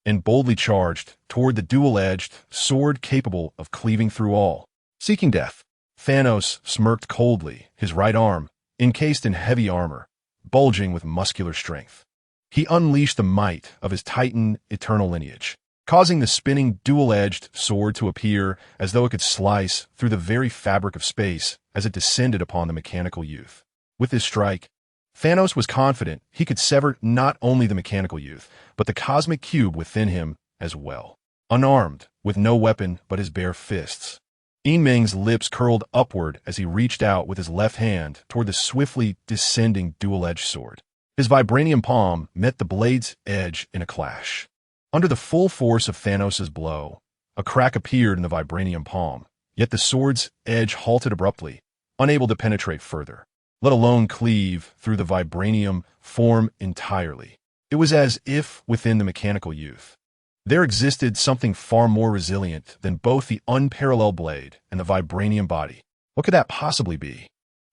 and boldly charged toward the dual-edged sword capable of cleaving through all, seeking death. Thanos smirked coldly, his right arm, encased in heavy armor, bulging with muscular strength. He unleashed the might of his Titan eternal lineage, causing the spinning dual-edged sword to appear as though it could slice through the very fabric of space as it descended upon the mechanical youth. With this strike, Thanos was confident he could sever not only the mechanical youth, but the cosmic cube within him as well. Unarmed, with no weapon but his bare fists, Meng's lips curled upward as he reached out with his left hand toward the swiftly descending dual-edged sword. His vibranium palm met the blade's edge in a clash. Under the full force of Thanos' blow, a crack appeared in the vibranium palm, yet the sword's edge halted abruptly, unable to penetrate further, let alone cleave through the vibranium form entirely. It was as if, within the mechanical youth, there existed something far more resilient than both the unparalleled blade and the vibranium body. What could that possibly be?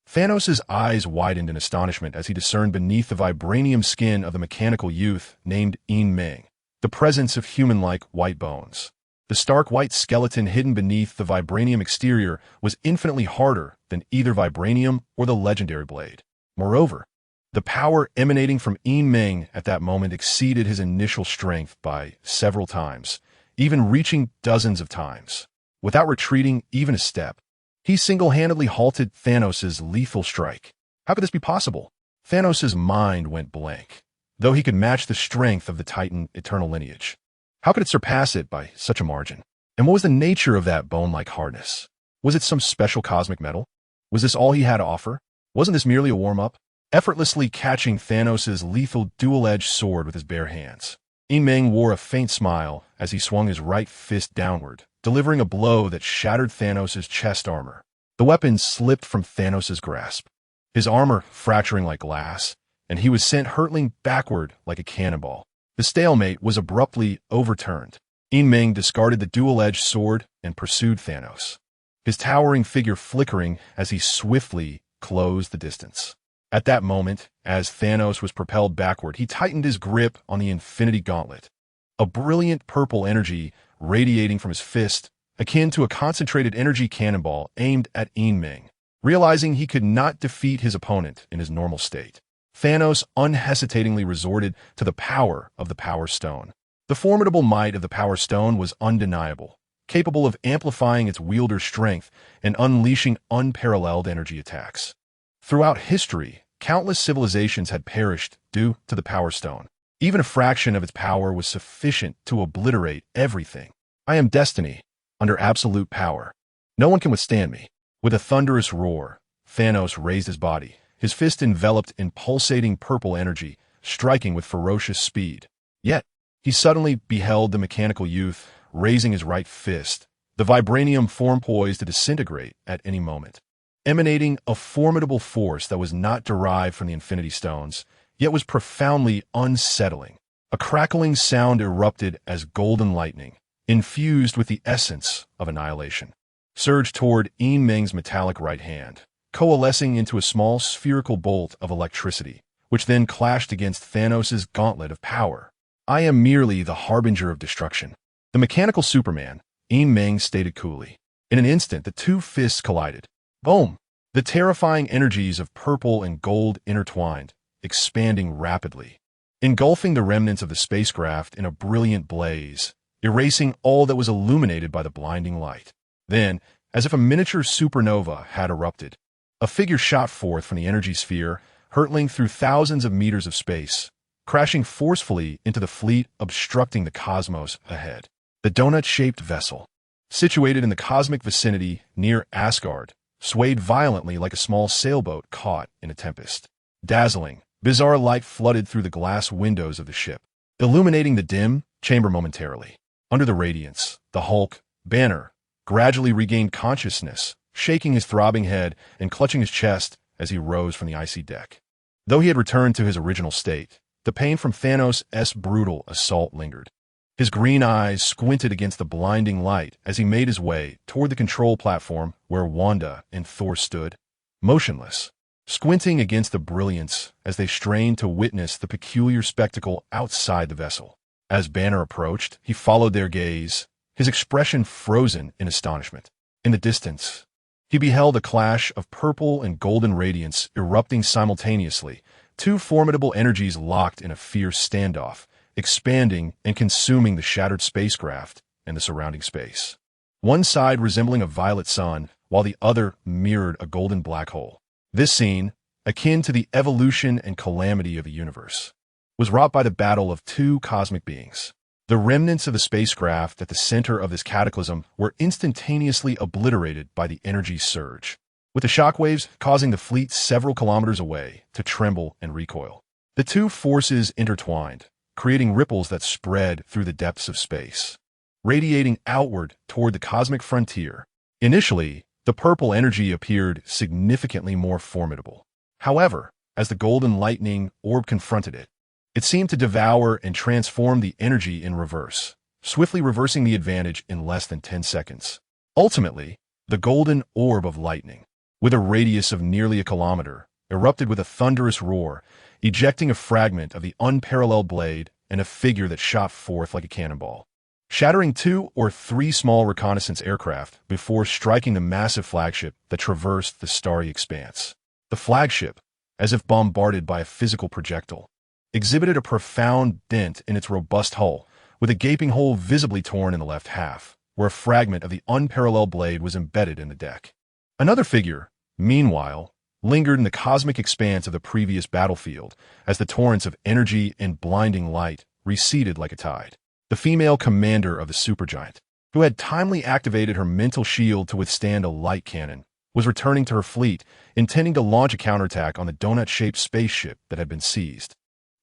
Thanos' eyes widened in astonishment as he discerned beneath the vibranium skin of the mechanical youth named Meng the presence of human-like white bones. The stark white skeleton hidden beneath the vibranium exterior was infinitely harder than either vibranium or the legendary blade. Moreover, the power emanating from Meng at that moment exceeded his initial strength by several times, even reaching dozens of times. Without retreating even a step, he single-handedly halted Thanos' lethal strike. How could this be possible? Thanos' mind went blank. Though he could match the strength of the Titan eternal lineage, how could it surpass it by such a margin? And what was the nature of that bone-like hardness? Was it some special cosmic metal? Was this all he had to offer? Wasn't this merely a warm-up? Effortlessly catching Thanos' lethal dual-edged sword with his bare hands, Meng wore a faint smile as he swung his right fist downward, delivering a blow that shattered Thanos' chest armor. The weapon slipped from Thanos' grasp, his armor fracturing like glass, and he was sent hurtling backward like a cannonball. The stalemate was abruptly overturned. Meng discarded the dual-edged sword and pursued Thanos, his towering figure flickering as he swiftly closed the distance. At that moment, as Thanos was propelled backward, he tightened his grip on the Infinity Gauntlet, a brilliant purple energy radiating from his fist, akin to a concentrated energy cannonball aimed at Meng. Realizing he could not defeat his opponent in his normal state, Thanos unhesitatingly resorted to the power of the Power Stone. The formidable might of the Power Stone was undeniable, capable of amplifying its wielder's strength and unleashing unparalleled energy attacks. Throughout history, countless civilizations had perished due to the Power Stone. Even a fraction of its power was sufficient to obliterate everything. I am destiny, under absolute power. No one can withstand me. With a thunderous roar, Thanos raised his body, his fist enveloped in pulsating purple energy, striking with ferocious speed. Yet, he suddenly beheld the mechanical youth raising his right fist, the vibranium form poised to disintegrate at any moment, emanating a formidable force that was not derived from the Infinity Stones, yet was profoundly unsettling. A crackling sound erupted as golden lightning, infused with the essence of annihilation, surged toward Meng's metallic right hand, coalescing into a small spherical bolt of electricity, which then clashed against Thanos' gauntlet of power. I am merely the harbinger of destruction. The mechanical Superman, Meng stated coolly. In an instant, the two fists collided. Boom! The terrifying energies of purple and gold intertwined, expanding rapidly, engulfing the remnants of the spacecraft in a brilliant blaze, erasing all that was illuminated by the blinding light. Then, as if a miniature supernova had erupted, a figure shot forth from the energy sphere, hurtling through thousands of meters of space, crashing forcefully into the fleet obstructing the cosmos ahead. The donut-shaped vessel, situated in the cosmic vicinity near Asgard, swayed violently like a small sailboat caught in a tempest. Dazzling, bizarre light flooded through the glass windows of the ship, illuminating the dim chamber momentarily. Under the radiance, the Hulk, Banner, gradually regained consciousness, shaking his throbbing head and clutching his chest as he rose from the icy deck. Though he had returned to his original state, the pain from Thanos' brutal assault lingered. His green eyes squinted against the blinding light as he made his way toward the control platform where Wanda and Thor stood, motionless, squinting against the brilliance as they strained to witness the peculiar spectacle outside the vessel. As Banner approached, he followed their gaze, his expression frozen in astonishment. In the distance, he beheld a clash of purple and golden radiance erupting simultaneously, two formidable energies locked in a fierce standoff, expanding and consuming the shattered spacecraft and the surrounding space. One side resembling a violet sun, while the other mirrored a golden black hole. This scene, akin to the evolution and calamity of a universe, was wrought by the battle of two cosmic beings. The remnants of the spacecraft at the center of this cataclysm were instantaneously obliterated by the energy surge, with the shockwaves causing the fleet several kilometers away to tremble and recoil. The two forces intertwined, creating ripples that spread through the depths of space, radiating outward toward the cosmic frontier. Initially, the purple energy appeared significantly more formidable. However, as the golden lightning orb confronted it, it seemed to devour and transform the energy in reverse, swiftly reversing the advantage in less than 10 seconds. Ultimately, the golden orb of lightning, with a radius of nearly a kilometer, erupted with a thunderous roar, ejecting a fragment of the unparalleled blade and a figure that shot forth like a cannonball, shattering 2 or 3 small reconnaissance aircraft before striking the massive flagship that traversed the starry expanse. The flagship, as if bombarded by a physical projectile, exhibited a profound dent in its robust hull, with a gaping hole visibly torn in the left half, where a fragment of the unparalleled blade was embedded in the deck. Another figure, meanwhile, lingered in the cosmic expanse of the previous battlefield as the torrents of energy and blinding light receded like a tide. The female commander of the supergiant, who had timely activated her mental shield to withstand a light cannon, was returning to her fleet, intending to launch a counterattack on the donut-shaped spaceship that had been seized.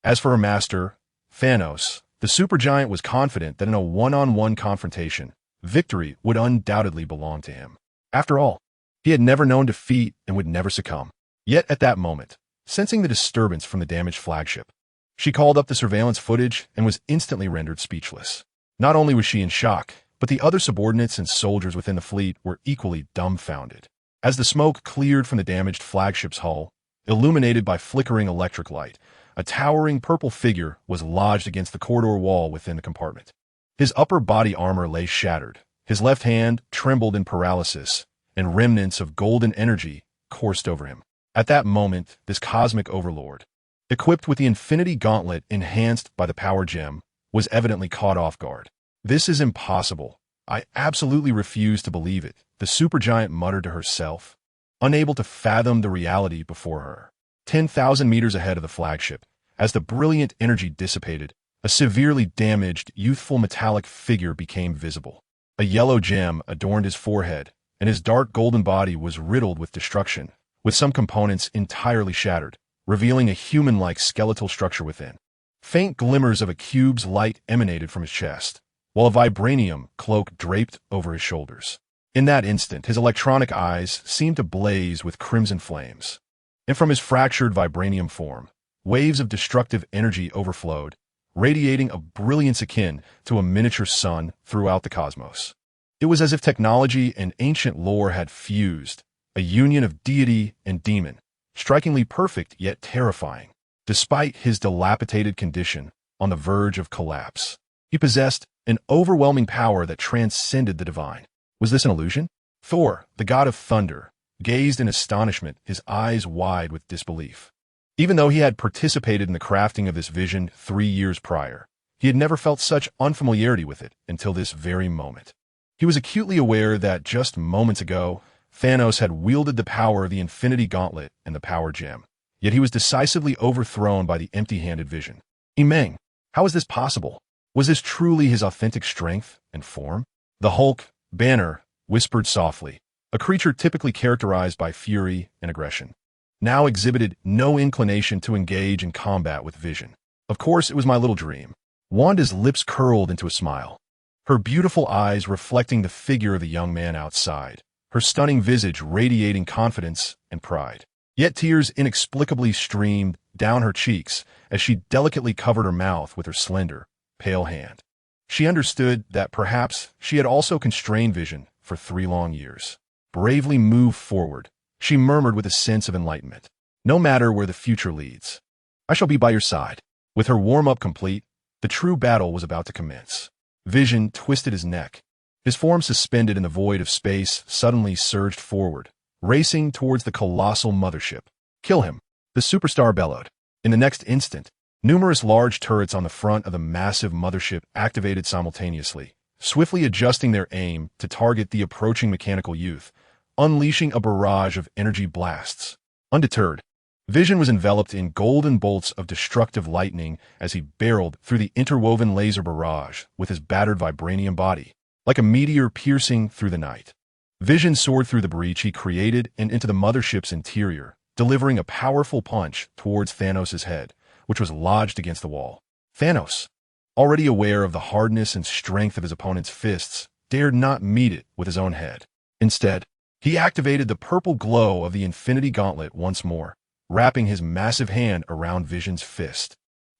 As for her master, Thanos, the supergiant was confident that in a one-on-one confrontation, victory would undoubtedly belong to him. After all, he had never known defeat and would never succumb. Yet at that moment, sensing the disturbance from the damaged flagship, she called up the surveillance footage and was instantly rendered speechless. Not only was she in shock, but the other subordinates and soldiers within the fleet were equally dumbfounded. As the smoke cleared from the damaged flagship's hull, illuminated by flickering electric light, a towering purple figure was lodged against the corridor wall within the compartment. His upper body armor lay shattered, his left hand trembled in paralysis, and remnants of golden energy coursed over him. At that moment, this cosmic overlord, equipped with the Infinity Gauntlet enhanced by the power gem, was evidently caught off guard. "This is impossible. I absolutely refuse to believe it," the supergiant muttered to herself, unable to fathom the reality before her. 10,000 meters ahead of the flagship, as the brilliant energy dissipated, a severely damaged, youthful metallic figure became visible. A yellow gem adorned his forehead, and his dark golden body was riddled with destruction, with some components entirely shattered, revealing a human-like skeletal structure within. Faint glimmers of a cube's light emanated from his chest, while a vibranium cloak draped over his shoulders. In that instant, his electronic eyes seemed to blaze with crimson flames, and from his fractured vibranium form, waves of destructive energy overflowed, radiating a brilliance akin to a miniature sun throughout the cosmos. It was as if technology and ancient lore had fused, a union of deity and demon, strikingly perfect yet terrifying. Despite his dilapidated condition on the verge of collapse, he possessed an overwhelming power that transcended the divine. Was this an illusion? Thor, the god of thunder, gazed in astonishment, his eyes wide with disbelief. Even though he had participated in the crafting of this vision 3 years prior, he had never felt such unfamiliarity with it until this very moment. He was acutely aware that just moments ago, Thanos had wielded the power of the Infinity Gauntlet and the Power Gem, yet he was decisively overthrown by the empty-handed vision. Meng, how is this possible? Was this truly his authentic strength and form? The Hulk, Banner, whispered softly, a creature typically characterized by fury and aggression, now exhibited no inclination to engage in combat with Vision. Of course, it was my little dream. Wanda's lips curled into a smile, her beautiful eyes reflecting the figure of the young man outside, her stunning visage radiating confidence and pride. Yet tears inexplicably streamed down her cheeks as she delicately covered her mouth with her slender, pale hand. She understood that perhaps she had also constrained Vision for 3 long years. Bravely moved forward, she murmured with a sense of enlightenment. "No matter where the future leads, I shall be by your side." With her warm-up complete, the true battle was about to commence. Vision twisted his neck. His form suspended in the void of space suddenly surged forward, racing towards the colossal mothership. "Kill him," the superstar bellowed. In the next instant, Numerous large turrets on the front of the massive mothership activated simultaneously, swiftly adjusting their aim to target the approaching mechanical youth, unleashing a barrage of energy blasts. Undeterred, Vision was enveloped in golden bolts of destructive lightning as he barreled through the interwoven laser barrage with his battered vibranium body, like a meteor piercing through the night. Vision soared through the breach he created and into the mothership's interior, delivering a powerful punch towards Thanos' head, which was lodged against the wall. Thanos, already aware of the hardness and strength of his opponent's fists, dared not meet it with his own head. Instead, he activated the purple glow of the Infinity Gauntlet once more, wrapping his massive hand around Vision's fist.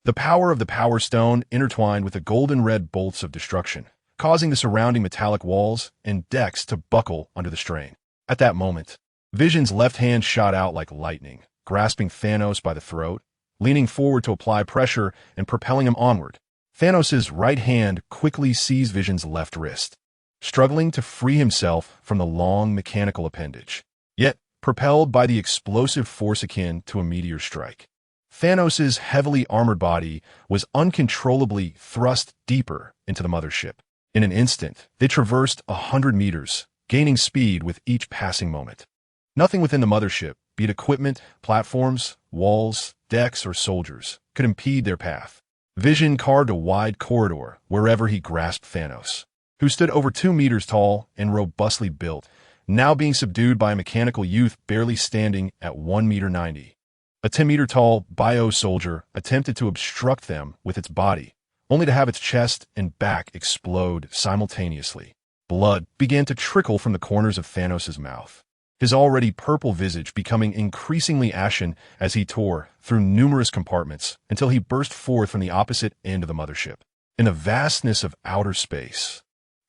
The power of the Power Stone intertwined with the golden-red bolts of destruction, causing the surrounding metallic walls and decks to buckle under the strain. At that moment, Vision's left hand shot out like lightning, grasping Thanos by the throat, leaning forward to apply pressure and propelling him onward. Thanos' right hand quickly seized Vision's left wrist, struggling to free himself from the long mechanical appendage. Yet, propelled by the explosive force akin to a meteor strike, Thanos' heavily armored body was uncontrollably thrust deeper into the mothership. In an instant, they traversed 100 meters, gaining speed with each passing moment. Nothing within the mothership, be it equipment, platforms, walls, decks, or soldiers, could impede their path. Vision carved a wide corridor wherever he grasped Thanos, who stood over 2 meters tall and robustly built, now being subdued by a mechanical youth barely standing at 1 meter 90. A 10-meter-tall bio-soldier attempted to obstruct them with its body, only to have its chest and back explode simultaneously. Blood began to trickle from the corners of Thanos' mouth, his already purple visage becoming increasingly ashen as he tore through numerous compartments until he burst forth from the opposite end of the mothership. In the vastness of outer space,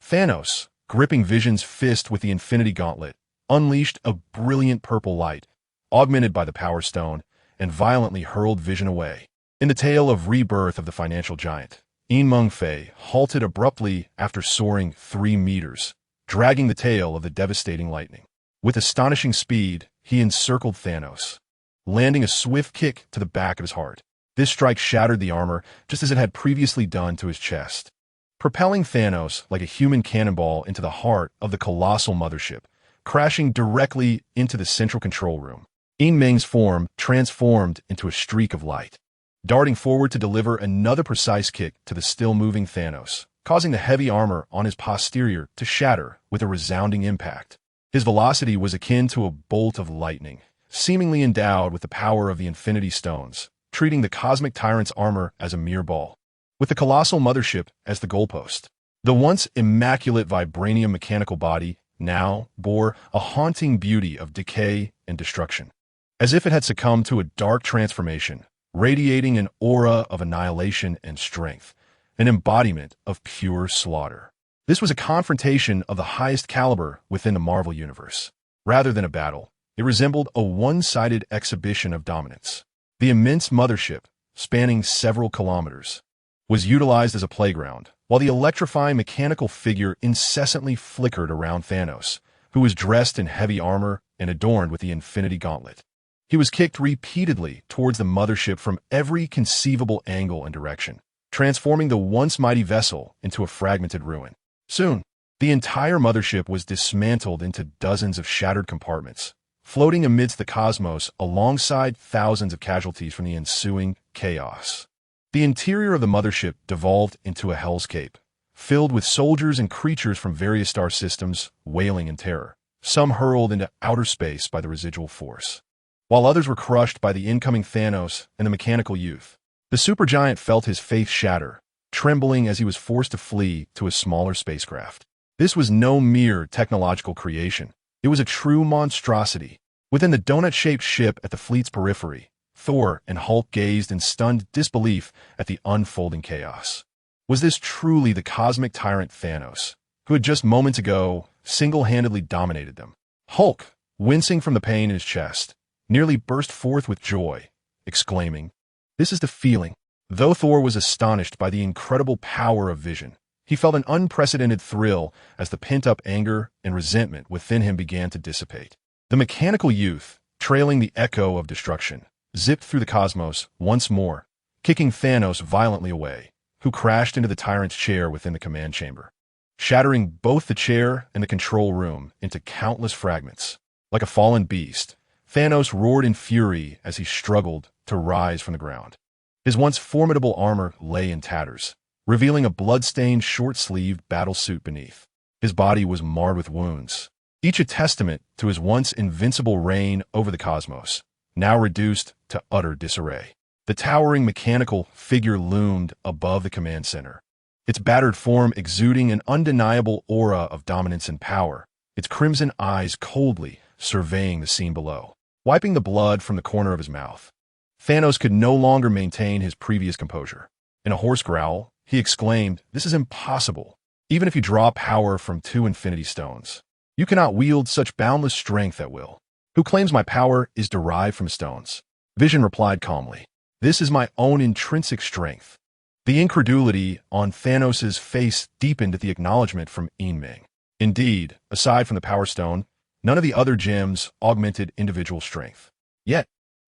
Thanos, gripping Vision's fist with the Infinity Gauntlet, unleashed a brilliant purple light, augmented by the Power Stone, and violently hurled Vision away. In the tale of rebirth of the financial giant, Meng halted abruptly after soaring 3 meters, dragging the tail of the devastating lightning. With astonishing speed, he encircled Thanos, landing a swift kick to the back of his heart. This strike shattered the armor just as it had previously done to his chest, propelling Thanos like a human cannonball into the heart of the colossal mothership, crashing directly into the central control room. Meng's form transformed into a streak of light, darting forward to deliver another precise kick to the still-moving Thanos, causing the heavy armor on his posterior to shatter with a resounding impact. His velocity was akin to a bolt of lightning, seemingly endowed with the power of the Infinity Stones, treating the cosmic tyrant's armor as a mere ball, with the colossal mothership as the goalpost. The once immaculate vibranium mechanical body now bore a haunting beauty of decay and destruction, as if it had succumbed to a dark transformation, radiating an aura of annihilation and strength, an embodiment of pure slaughter. This was a confrontation of the highest caliber within the Marvel Universe. Rather than a battle, it resembled a one-sided exhibition of dominance. The immense mothership, spanning several kilometers, was utilized as a playground, while the electrifying mechanical figure incessantly flickered around Thanos, who was dressed in heavy armor and adorned with the Infinity Gauntlet. He was kicked repeatedly towards the mothership from every conceivable angle and direction, transforming the once mighty vessel into a fragmented ruin. Soon, the entire mothership was dismantled into dozens of shattered compartments, floating amidst the cosmos alongside thousands of casualties from the ensuing chaos. The interior of the mothership devolved into a hellscape, filled with soldiers and creatures from various star systems wailing in terror, some hurled into outer space by the residual force, while others were crushed by the incoming Thanos and the mechanical youth. The supergiant felt his faith shatter, trembling as he was forced to flee to a smaller spacecraft. This was no mere technological creation. It was a true monstrosity. Within the donut-shaped ship at the fleet's periphery, Thor and Hulk gazed in stunned disbelief at the unfolding chaos. Was this truly the cosmic tyrant Thanos, who had just moments ago single-handedly dominated them? Hulk, wincing from the pain in his chest, nearly burst forth with joy, exclaiming, "This is the feeling." Though Thor was astonished by the incredible power of Vision, he felt an unprecedented thrill as the pent-up anger and resentment within him began to dissipate. The mechanical youth, trailing the echo of destruction, zipped through the cosmos once more, kicking Thanos violently away, who crashed into the tyrant's chair within the command chamber, shattering both the chair and the control room into countless fragments. Like a fallen beast, Thanos roared in fury as he struggled to rise from the ground. His once formidable armor lay in tatters, revealing a blood-stained, short-sleeved battle suit beneath. His body was marred with wounds, each a testament to his once invincible reign over the cosmos, now reduced to utter disarray. The towering mechanical figure loomed above the command center, its battered form exuding an undeniable aura of dominance and power, its crimson eyes coldly surveying the scene below. Wiping the blood from the corner of his mouth, Thanos could no longer maintain his previous composure. In a hoarse growl, he exclaimed, "This is impossible. Even if you draw power from 2 Infinity Stones, you cannot wield such boundless strength at will. Who claims my power is derived from stones?" Vision replied calmly, "This is my own intrinsic strength." The incredulity on Thanos' face deepened at the acknowledgement from Meng. Indeed, aside from the Power Stone, none of the other gems augmented individual strength. Yet,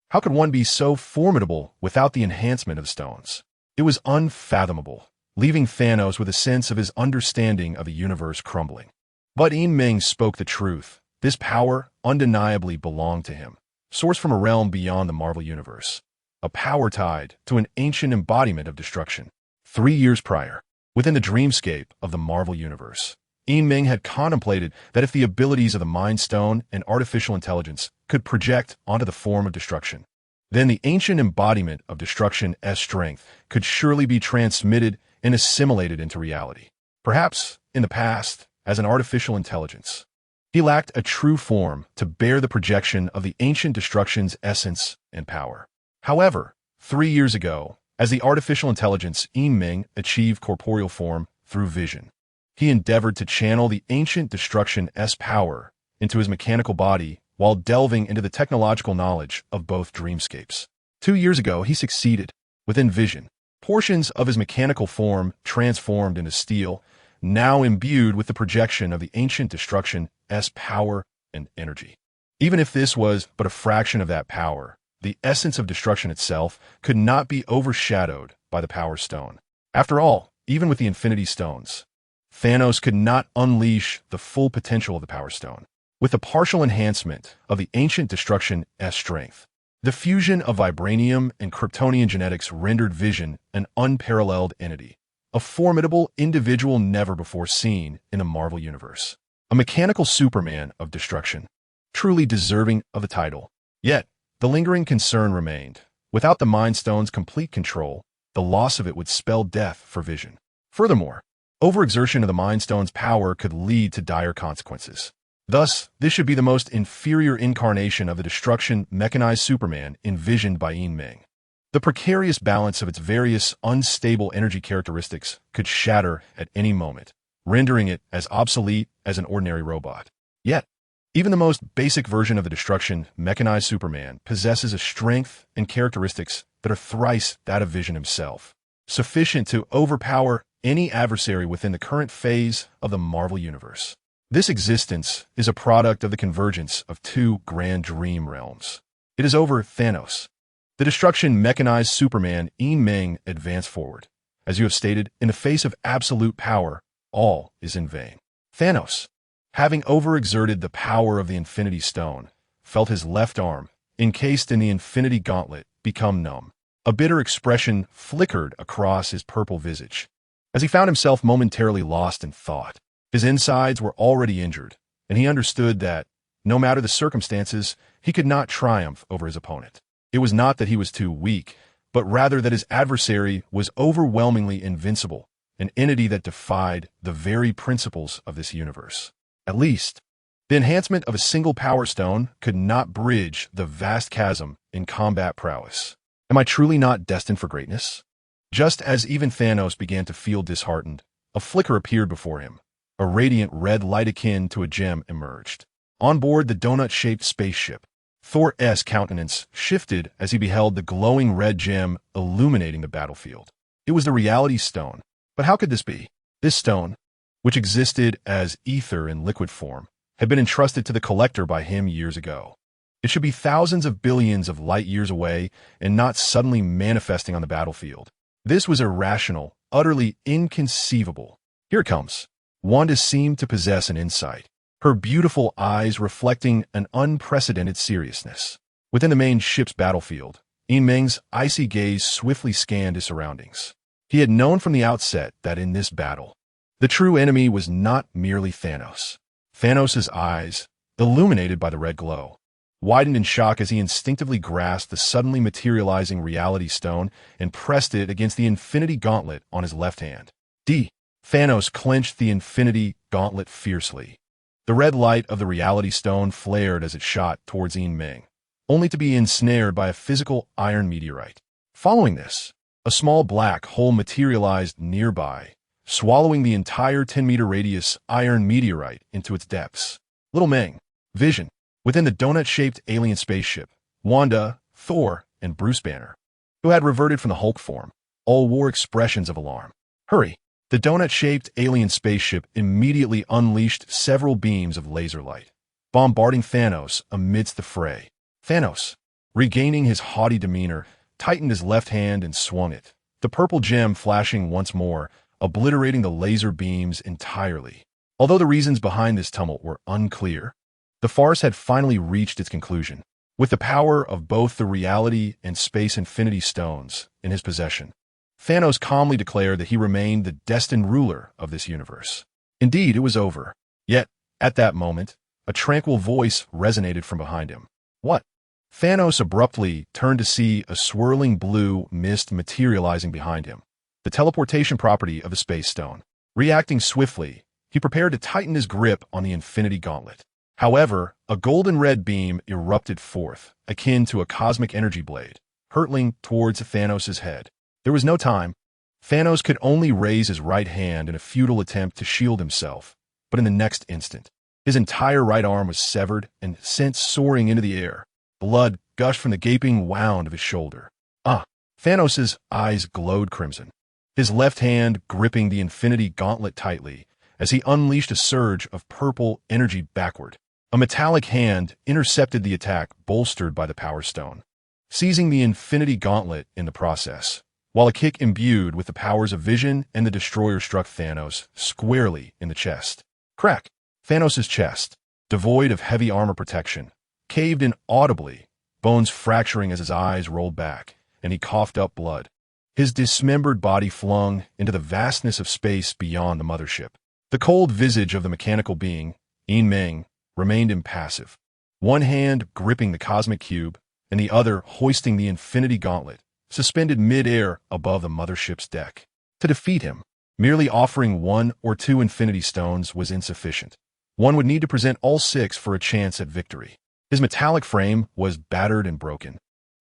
how could one be so formidable without the enhancement of the stones? It was unfathomable, leaving Thanos with a sense of his understanding of the universe crumbling. But Meng spoke the truth. This power undeniably belonged to him, sourced from a realm beyond the Marvel Universe, a power tied to an ancient embodiment of destruction. 3 years prior, within the dreamscape of the Marvel Universe, Meng had contemplated that if the abilities of the Mind Stone and artificial intelligence could project onto the form of destruction, then the ancient embodiment of destruction's strength could surely be transmitted and assimilated into reality. Perhaps, in the past, as an artificial intelligence, he lacked a true form to bear the projection of the ancient destruction's essence and power. However, 3 years ago, as the artificial intelligence Meng achieved corporeal form through vision, he endeavored to channel the ancient destruction's power into his mechanical body while delving into the technological knowledge of both dreamscapes. 2 years ago, he succeeded. Within vision, portions of his mechanical form transformed into steel, now imbued with the projection of the ancient destruction's power and energy. Even if this was but a fraction of that power, the essence of destruction itself could not be overshadowed by the Power Stone. After all, even with the Infinity Stones, Thanos could not unleash the full potential of the Power Stone. With the partial enhancement of the ancient destruction's strength, the fusion of vibranium and Kryptonian genetics rendered Vision an unparalleled entity, a formidable individual never before seen in the Marvel Universe. A mechanical Superman of destruction, truly deserving of the title. Yet, the lingering concern remained. Without the Mind Stone's complete control, the loss of it would spell death for Vision. Furthermore, overexertion of the Mind Stone's power could lead to dire consequences. Thus, this should be the most inferior incarnation of the destruction mechanized Superman envisioned by Meng. The precarious balance of its various unstable energy characteristics could shatter at any moment, rendering it as obsolete as an ordinary robot. Yet, even the most basic version of the destruction mechanized Superman possesses a strength and characteristics that are thrice that of Vision himself, sufficient to overpower any adversary within the current phase of the Marvel Universe. This existence is a product of the convergence of 2 grand dream realms. It is over Thanos. The destruction mechanized Superman Meng advanced forward. As you have stated, in the face of absolute power, all is in vain. Thanos, having overexerted the power of the Infinity Stone, felt his left arm, encased in the Infinity Gauntlet, become numb. A bitter expression flickered across his purple visage, as he found himself momentarily lost in thought. His insides were already injured, and he understood that, no matter the circumstances, he could not triumph over his opponent. It was not that he was too weak, but rather that his adversary was overwhelmingly invincible, an entity that defied the very principles of this universe. At least, the enhancement of a single Power Stone could not bridge the vast chasm in combat prowess. Am I truly not destined for greatness? Just as even Thanos began to feel disheartened, a flicker appeared before him. A radiant red light akin to a gem emerged. On board the donut-shaped spaceship, Thor's countenance shifted as he beheld the glowing red gem illuminating the battlefield. It was the Reality Stone. But how could this be? This stone, which existed as ether in liquid form, had been entrusted to the Collector by him years ago. It should be thousands of billions of light years away and not suddenly manifesting on the battlefield. This was irrational, utterly inconceivable. Here it comes. Wanda seemed to possess an insight, her beautiful eyes reflecting an unprecedented seriousness. Within the main ship's battlefield, Meng's icy gaze swiftly scanned his surroundings. He had known from the outset that in this battle, the true enemy was not merely Thanos. Thanos' eyes, illuminated by the red glow, widened in shock as he instinctively grasped the suddenly materializing reality stone and pressed it against the Infinity Gauntlet on his left hand. Thanos clenched the Infinity Gauntlet fiercely. The red light of the reality stone flared as it shot towards Meng, only to be ensnared by a physical iron meteorite. Following this, a small black hole materialized nearby, swallowing the entire 10-meter radius iron meteorite into its depths. Little Meng, Vision, within the donut-shaped alien spaceship, Wanda, Thor, and Bruce Banner, who had reverted from the Hulk form, all wore expressions of alarm. Hurry! The donut-shaped alien spaceship immediately unleashed several beams of laser light, bombarding Thanos amidst the fray. Thanos, regaining his haughty demeanor, tightened his left hand and swung it, the purple gem flashing once more, obliterating the laser beams entirely. Although the reasons behind this tumult were unclear, the farce had finally reached its conclusion. With the power of both the reality and space infinity stones in his possession, Thanos calmly declared that he remained the destined ruler of this universe. Indeed, it was over. Yet, at that moment, a tranquil voice resonated from behind him. What? Thanos abruptly turned to see a swirling blue mist materializing behind him, the teleportation property of the Space Stone. Reacting swiftly, he prepared to tighten his grip on the Infinity Gauntlet. However, a golden red beam erupted forth, akin to a cosmic energy blade, hurtling towards Thanos' head. There was no time. Thanos could only raise his right hand in a futile attempt to shield himself, but in the next instant, his entire right arm was severed and sent soaring into the air. Blood gushed from the gaping wound of his shoulder. Thanos' eyes glowed crimson, his left hand gripping the Infinity Gauntlet tightly as he unleashed a surge of purple energy backward. A metallic hand intercepted the attack, bolstered by the Power Stone, seizing the Infinity Gauntlet in the process, while a kick imbued with the powers of Vision and the Destroyer struck Thanos squarely in the chest. Crack! Thanos' chest, devoid of heavy armor protection, caved in audibly, bones fracturing as his eyes rolled back, and he coughed up blood, his dismembered body flung into the vastness of space beyond the mothership. The cold visage of the mechanical being, Meng, remained impassive, one hand gripping the cosmic cube and the other hoisting the Infinity Gauntlet, suspended mid-air above the mothership's deck. To defeat him, merely offering 1 or 2 Infinity Stones was insufficient. One would need to present all 6 for a chance at victory. His metallic frame was battered and broken,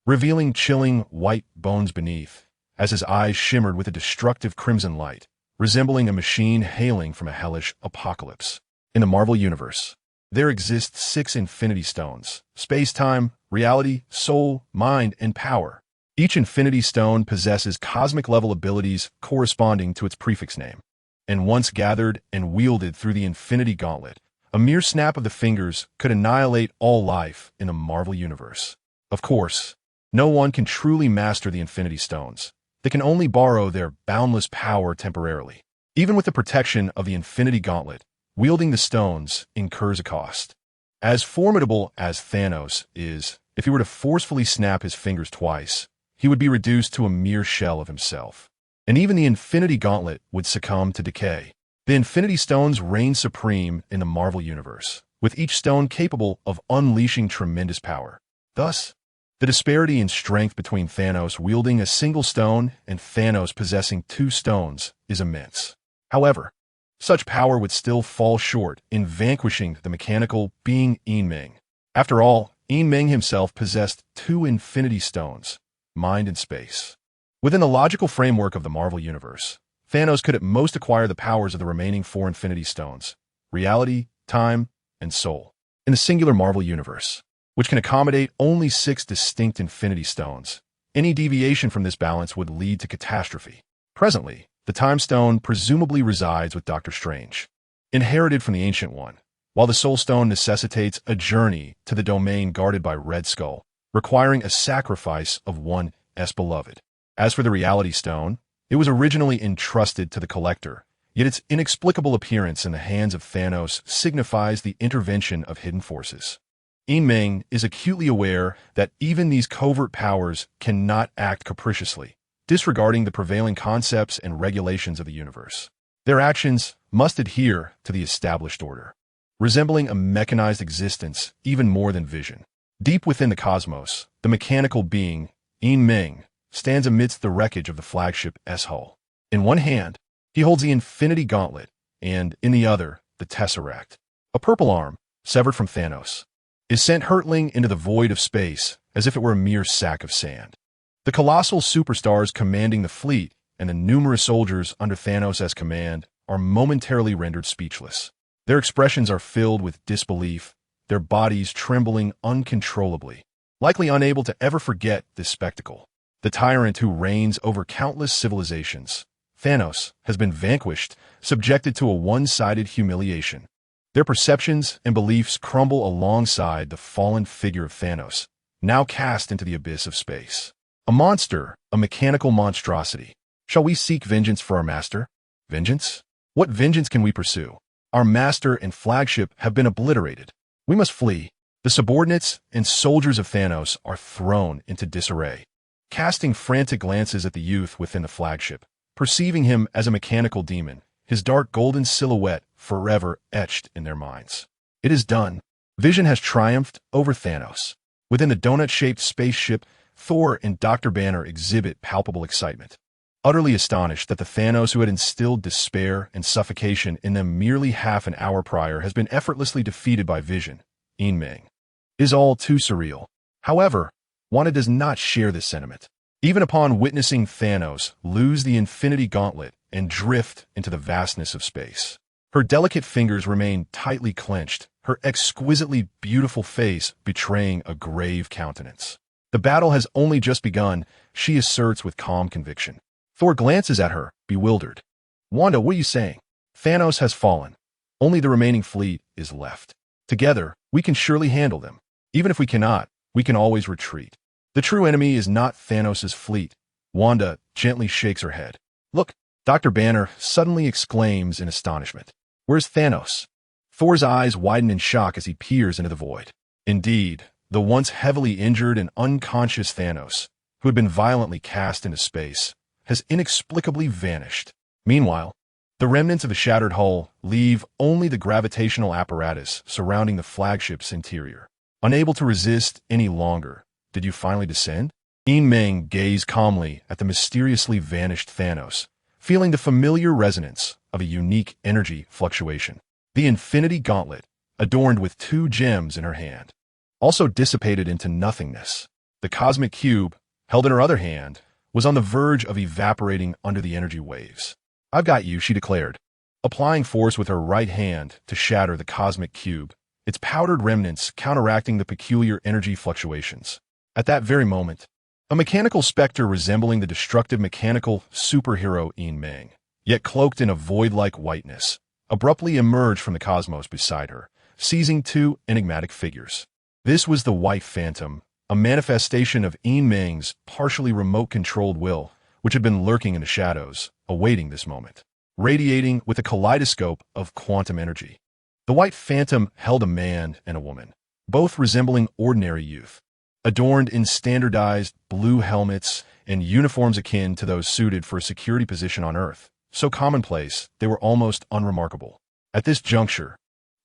revealing chilling white bones beneath, as his eyes shimmered with a destructive crimson light, resembling a machine hailing from a hellish apocalypse. In the Marvel Universe, there exist 6 Infinity Stones: space-time, reality, soul, mind, and power. Each Infinity Stone possesses cosmic-level abilities corresponding to its prefix name, and once gathered and wielded through the Infinity Gauntlet, a mere snap of the fingers could annihilate all life in the Marvel Universe. Of course, no one can truly master the Infinity Stones. They can only borrow their boundless power temporarily. Even with the protection of the Infinity Gauntlet, wielding the stones incurs a cost. As formidable as Thanos is, if he were to forcefully snap his fingers twice, he would be reduced to a mere shell of himself. And even the Infinity Gauntlet would succumb to decay. The Infinity Stones reign supreme in the Marvel Universe, with each stone capable of unleashing tremendous power. Thus, the disparity in strength between Thanos wielding a single stone and Thanos possessing 2 stones is immense. However, such power would still fall short in vanquishing the mechanical being Meng. After all, Meng himself possessed 2 Infinity Stones, mind and space. Within the logical framework of the Marvel Universe, Thanos could at most acquire the powers of the remaining 4 Infinity Stones: reality, time, and soul. In the singular Marvel Universe, which can accommodate only 6 distinct Infinity Stones, any deviation from this balance would lead to catastrophe. Presently, the Time Stone presumably resides with Doctor Strange, inherited from the Ancient One, while the Soul Stone necessitates a journey to the domain guarded by Red Skull, requiring a sacrifice of one's beloved. As for the Reality Stone, it was originally entrusted to the Collector, yet its inexplicable appearance in the hands of Thanos signifies the intervention of hidden forces. Meng is acutely aware that even these covert powers cannot act capriciously, disregarding the prevailing concepts and regulations of the universe. Their actions must adhere to the established order, resembling a mechanized existence even more than vision. Deep within the cosmos, the mechanical being, Meng, stands amidst the wreckage of the flagship's hull. In one hand, he holds the Infinity Gauntlet, and in the other, the Tesseract. A purple arm, severed from Thanos, is sent hurtling into the void of space as if it were a mere sack of sand. The colossal superstars commanding the fleet and the numerous soldiers under Thanos' command are momentarily rendered speechless. Their expressions are filled with disbelief, their bodies trembling uncontrollably, likely unable to ever forget this spectacle. The tyrant who reigns over countless civilizations, Thanos, has been vanquished, subjected to a one-sided humiliation. Their perceptions and beliefs crumble alongside the fallen figure of Thanos, now cast into the abyss of space. A monster, a mechanical monstrosity. Shall we seek vengeance for our master? Vengeance? What vengeance can we pursue? Our master and flagship have been obliterated. We must flee. The subordinates and soldiers of Thanos are thrown into disarray, casting frantic glances at the youth within the flagship, perceiving him as a mechanical demon, his dark golden silhouette forever etched in their minds. It is done. Vision has triumphed over Thanos. Within the donut-shaped spaceship, Thor and Dr. Banner exhibit palpable excitement, utterly astonished that the Thanos who had instilled despair and suffocation in them merely half an hour prior has been effortlessly defeated by Vision. Meng is all too surreal. However, Wanda does not share this sentiment. Even upon witnessing Thanos lose the Infinity Gauntlet and drift into the vastness of space, her delicate fingers remain tightly clenched, her exquisitely beautiful face betraying a grave countenance. The battle has only just begun, she asserts with calm conviction. Thor glances at her, bewildered. Wanda, what are you saying? Thanos has fallen. Only the remaining fleet is left. Together, we can surely handle them. Even if we cannot, we can always retreat. The true enemy is not Thanos' fleet. Wanda gently shakes her head. Look, Dr. Banner suddenly exclaims in astonishment. Where's Thanos? Thor's eyes widen in shock as he peers into the void. Indeed, the once heavily injured and unconscious Thanos, who had been violently cast into space, has inexplicably vanished. Meanwhile, the remnants of the shattered hull leave only the gravitational apparatus surrounding the flagship's interior. Unable to resist any longer, did you finally descend? Meng gazed calmly at the mysteriously vanished Thanos, feeling the familiar resonance of a unique energy fluctuation. The Infinity Gauntlet, adorned with 2 gems in her hand, also dissipated into nothingness. The cosmic cube, held in her other hand, was on the verge of evaporating under the energy waves. I've got you, she declared, applying force with her right hand to shatter the cosmic cube, its powdered remnants counteracting the peculiar energy fluctuations. At that very moment, a mechanical specter resembling the destructive mechanical superhero Meng, yet cloaked in a void-like whiteness, abruptly emerged from the cosmos beside her, seizing 2 enigmatic figures. This was the White Phantom, a manifestation of Meng's partially remote-controlled will, which had been lurking in the shadows, awaiting this moment, radiating with a kaleidoscope of quantum energy. The White Phantom held a man and a woman, both resembling ordinary youth, adorned in standardized blue helmets and uniforms akin to those suited for a security position on Earth, so commonplace they were almost unremarkable. At this juncture,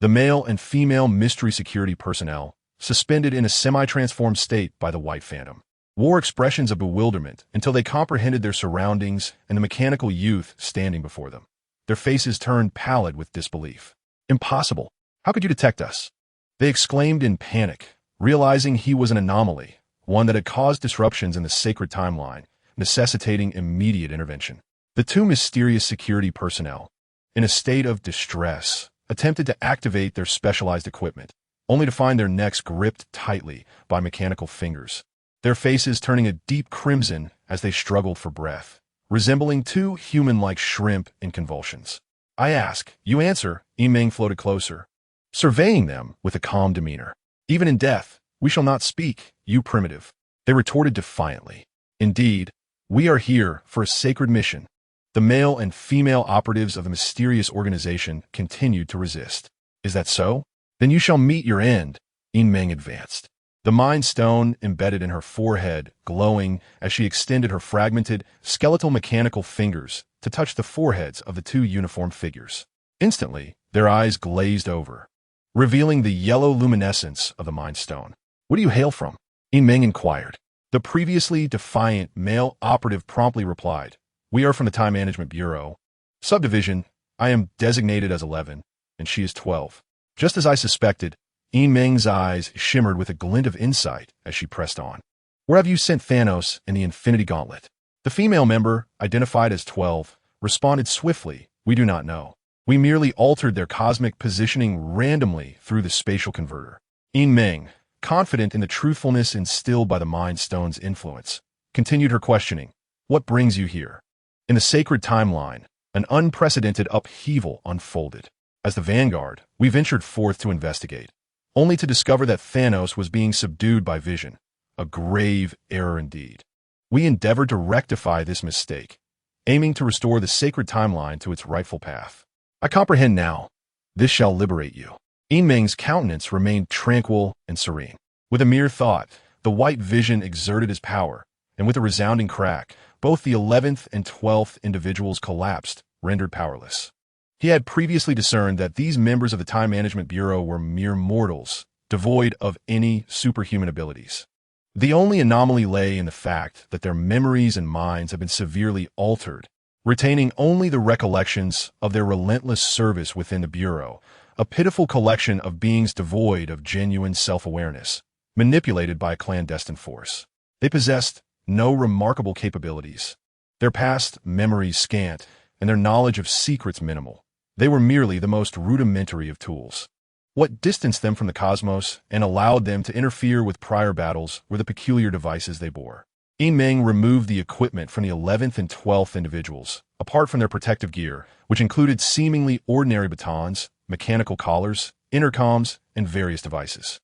the male and female mystery security personnel, suspended in a semi-transformed state by the White Phantom, wore expressions of bewilderment until they comprehended their surroundings and the mechanical youth standing before them. Their faces turned pallid with disbelief. Impossible! How could you detect us? They exclaimed in panic, realizing he was an anomaly, one that had caused disruptions in the sacred timeline, necessitating immediate intervention. The 2 mysterious security personnel, in a state of distress, attempted to activate their specialized equipment, only to find their necks gripped tightly by mechanical fingers, their faces turning a deep crimson as they struggled for breath, resembling 2 human-like shrimp in convulsions. I ask, you answer, Meng floated closer. surveying them with a calm demeanor. "Even in death, we shall not speak, you primitive," they retorted defiantly. "Indeed, we are here for a sacred mission." The male and female operatives of the mysterious organization continued to resist. "Is that so? Then you shall meet your end," Meng advanced, the Mind Stone embedded in her forehead glowing as she extended her fragmented, skeletal mechanical fingers to touch the foreheads of the two uniformed figures. Instantly, their eyes glazed over, revealing the yellow luminescence of the Mind Stone. "Where do you hail from?" Meng inquired. The previously defiant male operative promptly replied, "We are from the Time Management Bureau. Subdivision, I am designated as 11, and she is 12. Just as I suspected, Meng's eyes shimmered with a glint of insight as she pressed on. "Where have you sent Thanos in the Infinity Gauntlet?" The female member, identified as 12, responded swiftly, "We do not know. We merely altered their cosmic positioning randomly through the spatial converter." Meng, confident in the truthfulness instilled by the Mind Stone's influence, continued her questioning. "What brings you here?" In the sacred timeline, an unprecedented upheaval unfolded. As the vanguard, we ventured forth to investigate, only to discover that Thanos was being subdued by vision, a grave error indeed. We endeavored to rectify this mistake, aiming to restore the sacred timeline to its rightful path. "I comprehend now. This shall liberate you." Meng's countenance remained tranquil and serene. With a mere thought, the white vision exerted its power, and with a resounding crack, both the 11th and 12th individuals collapsed, rendered powerless. He had previously discerned that these members of the Time Management Bureau were mere mortals, devoid of any superhuman abilities. The only anomaly lay in the fact that their memories and minds had been severely altered, retaining only the recollections of their relentless service within the Bureau, a pitiful collection of beings devoid of genuine self-awareness, manipulated by a clandestine force. They possessed no remarkable capabilities, their past memories scant, and their knowledge of secrets minimal. They were merely the most rudimentary of tools. What distanced them from the cosmos and allowed them to interfere with prior battles were the peculiar devices they bore. Meng removed the equipment from the 11th and 12th individuals, apart from their protective gear, which included seemingly ordinary batons, mechanical collars, intercoms, and various devices.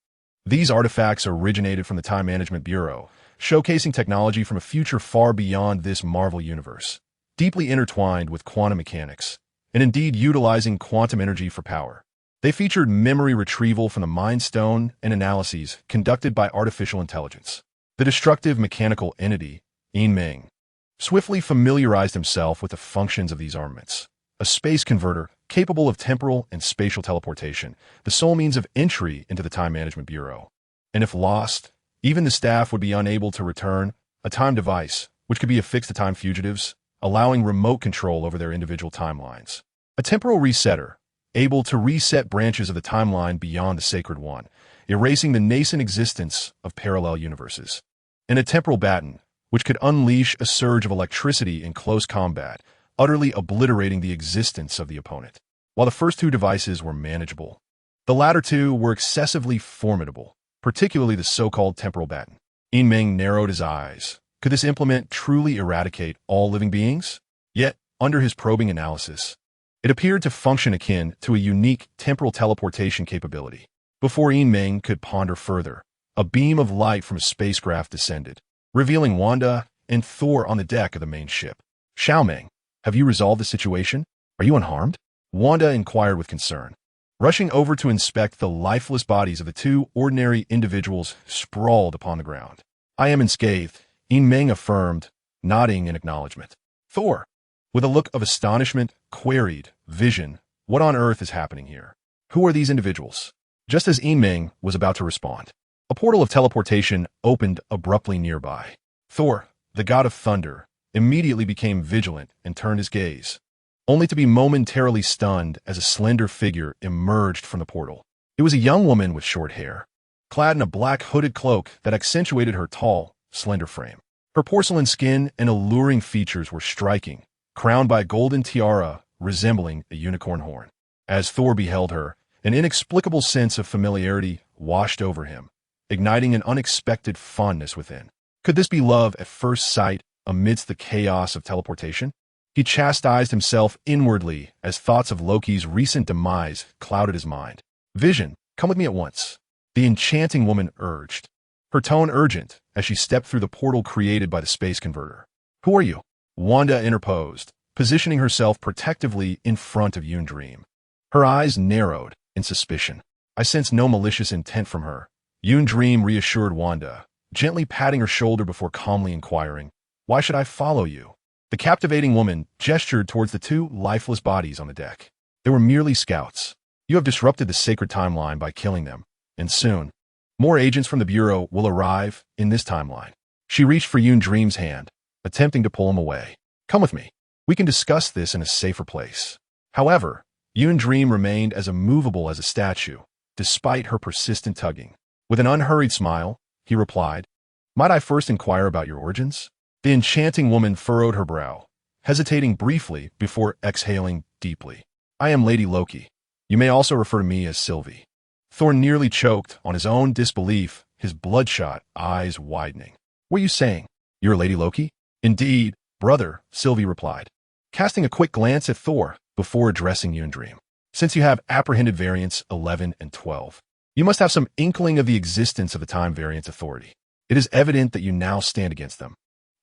These artifacts originated from the Time Management Bureau, showcasing technology from a future far beyond this Marvel universe, deeply intertwined with quantum mechanics, and indeed utilizing quantum energy for power. They featured memory retrieval from the Mind Stone and analyses conducted by artificial intelligence. The destructive mechanical entity, Meng, swiftly familiarized himself with the functions of these armaments. A space converter capable of temporal and spatial teleportation, the sole means of entry into the Time Management Bureau. And if lost, even the staff would be unable to return. A time device, which could be affixed to time fugitives, allowing remote control over their individual timelines. A temporal resetter, able to reset branches of the timeline beyond the sacred one, erasing the nascent existence of parallel universes. And a temporal baton, which could unleash a surge of electricity in close combat, utterly obliterating the existence of the opponent. While the first two devices were manageable, the latter two were excessively formidable, particularly the so-called temporal baton. Meng narrowed his eyes. Could this implement truly eradicate all living beings? Yet, under his probing analysis, it appeared to function akin to a unique temporal teleportation capability. Before Meng could ponder further, a beam of light from a spacecraft descended, revealing Wanda and Thor on the deck of the main ship. "Meng, have you resolved the situation? Are you unharmed?" Wanda inquired with concern, rushing over to inspect the lifeless bodies of the two ordinary individuals sprawled upon the ground. "I am unscathed," Meng affirmed, nodding in acknowledgement. Thor, with a look of astonishment, queried, "Vision, what on earth is happening here? Who are these individuals?" Just as Meng was about to respond, a portal of teleportation opened abruptly nearby. Thor, the god of thunder, immediately became vigilant and turned his gaze, only to be momentarily stunned as a slender figure emerged from the portal. It was a young woman with short hair, clad in a black hooded cloak that accentuated her tall, slender frame. Her porcelain skin and alluring features were striking, crowned by a golden tiara resembling a unicorn horn. As Thor beheld her, an inexplicable sense of familiarity washed over him, igniting an unexpected fondness within. Could this be love at first sight amidst the chaos of teleportation? He chastised himself inwardly as thoughts of Loki's recent demise clouded his mind. Vision, come with me at once, the enchanting woman urged, her tone urgent as she stepped through the portal created by the space converter. Who are you? Wanda interposed, positioning herself protectively in front of Yoon Dream. Her eyes narrowed in suspicion. I sense no malicious intent from her. Yoon Dream reassured Wanda, gently patting her shoulder before calmly inquiring, Why should I follow you? The captivating woman gestured towards the two lifeless bodies on the deck. They were merely scouts. You have disrupted the sacred timeline by killing them, and soon, more agents from the Bureau will arrive in this timeline. She reached for Yoon Dream's hand, attempting to pull him away. Come with me. We can discuss this in a safer place. However, Yoon Dream remained as immovable as a statue, despite her persistent tugging. With an unhurried smile, he replied, Might I first inquire about your origins? The enchanting woman furrowed her brow, hesitating briefly before exhaling deeply. I am Lady Loki. You may also refer to me as Sylvie. Thorne nearly choked on his own disbelief, his bloodshot eyes widening. What are you saying? You're Lady Loki? Indeed, brother, Sylvie replied, casting a quick glance at Thor before addressing Yoon Dream. Since you have apprehended variants 11 and 12, you must have some inkling of the existence of the Time Variance Authority. It is evident that you now stand against them.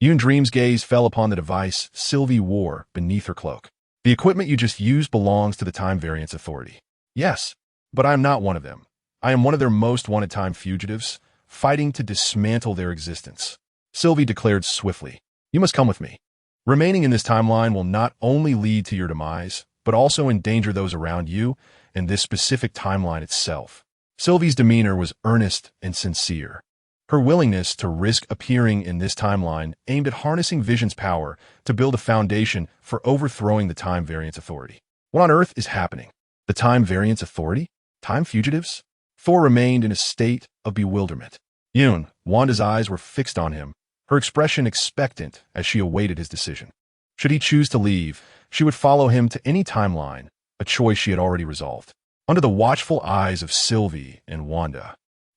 Yoon Dream's gaze fell upon the device Sylvie wore beneath her cloak. The equipment you just used belongs to the Time Variance Authority. Yes, but I am not one of them. I am one of their most wanted time fugitives, fighting to dismantle their existence. Sylvie declared swiftly, You must come with me. Remaining in this timeline will not only lead to your demise, but also endanger those around you and this specific timeline itself. Sylvie's demeanor was earnest and sincere. Her willingness to risk appearing in this timeline aimed at harnessing Vision's power to build a foundation for overthrowing the Time Variance Authority. What on earth is happening? The Time Variance Authority? Time fugitives? Thor remained in a state of bewilderment. Yoon, Wanda's eyes were fixed on him, her expression expectant as she awaited his decision. Should he choose to leave, she would follow him to any timeline, a choice she had already resolved. Under the watchful eyes of Sylvie and Wanda,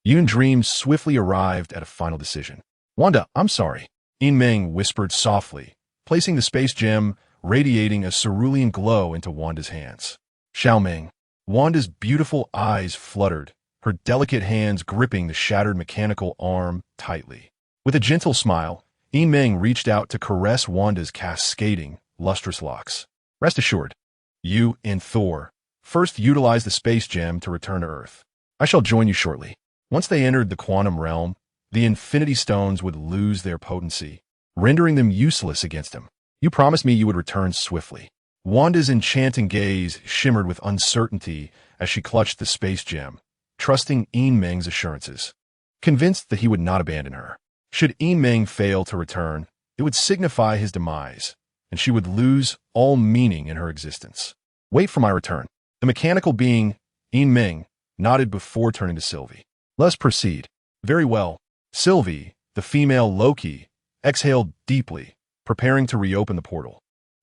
Yoon Dream swiftly arrived at a final decision. Wanda, I'm sorry, Meng whispered softly, placing the space gem radiating a cerulean glow into Wanda's hands. Meng. Wanda's beautiful eyes fluttered, her delicate hands gripping the shattered mechanical arm tightly. With a gentle smile, Meng reached out to caress Wanda's cascading, lustrous locks. Rest assured, you and Thor first utilize the space gem to return to Earth. I shall join you shortly. Once they entered the quantum realm, the Infinity Stones would lose their potency, rendering them useless against him. You promised me you would return swiftly. Wanda's enchanting gaze shimmered with uncertainty as she clutched the space gem, trusting Meng's assurances. Convinced that he would not abandon her. Should Meng fail to return, it would signify his demise, and she would lose all meaning in her existence. Wait for my return. The mechanical being, Meng, nodded before turning to Sylvie. Let's proceed. Very well. Sylvie, the female Loki, exhaled deeply, preparing to reopen the portal.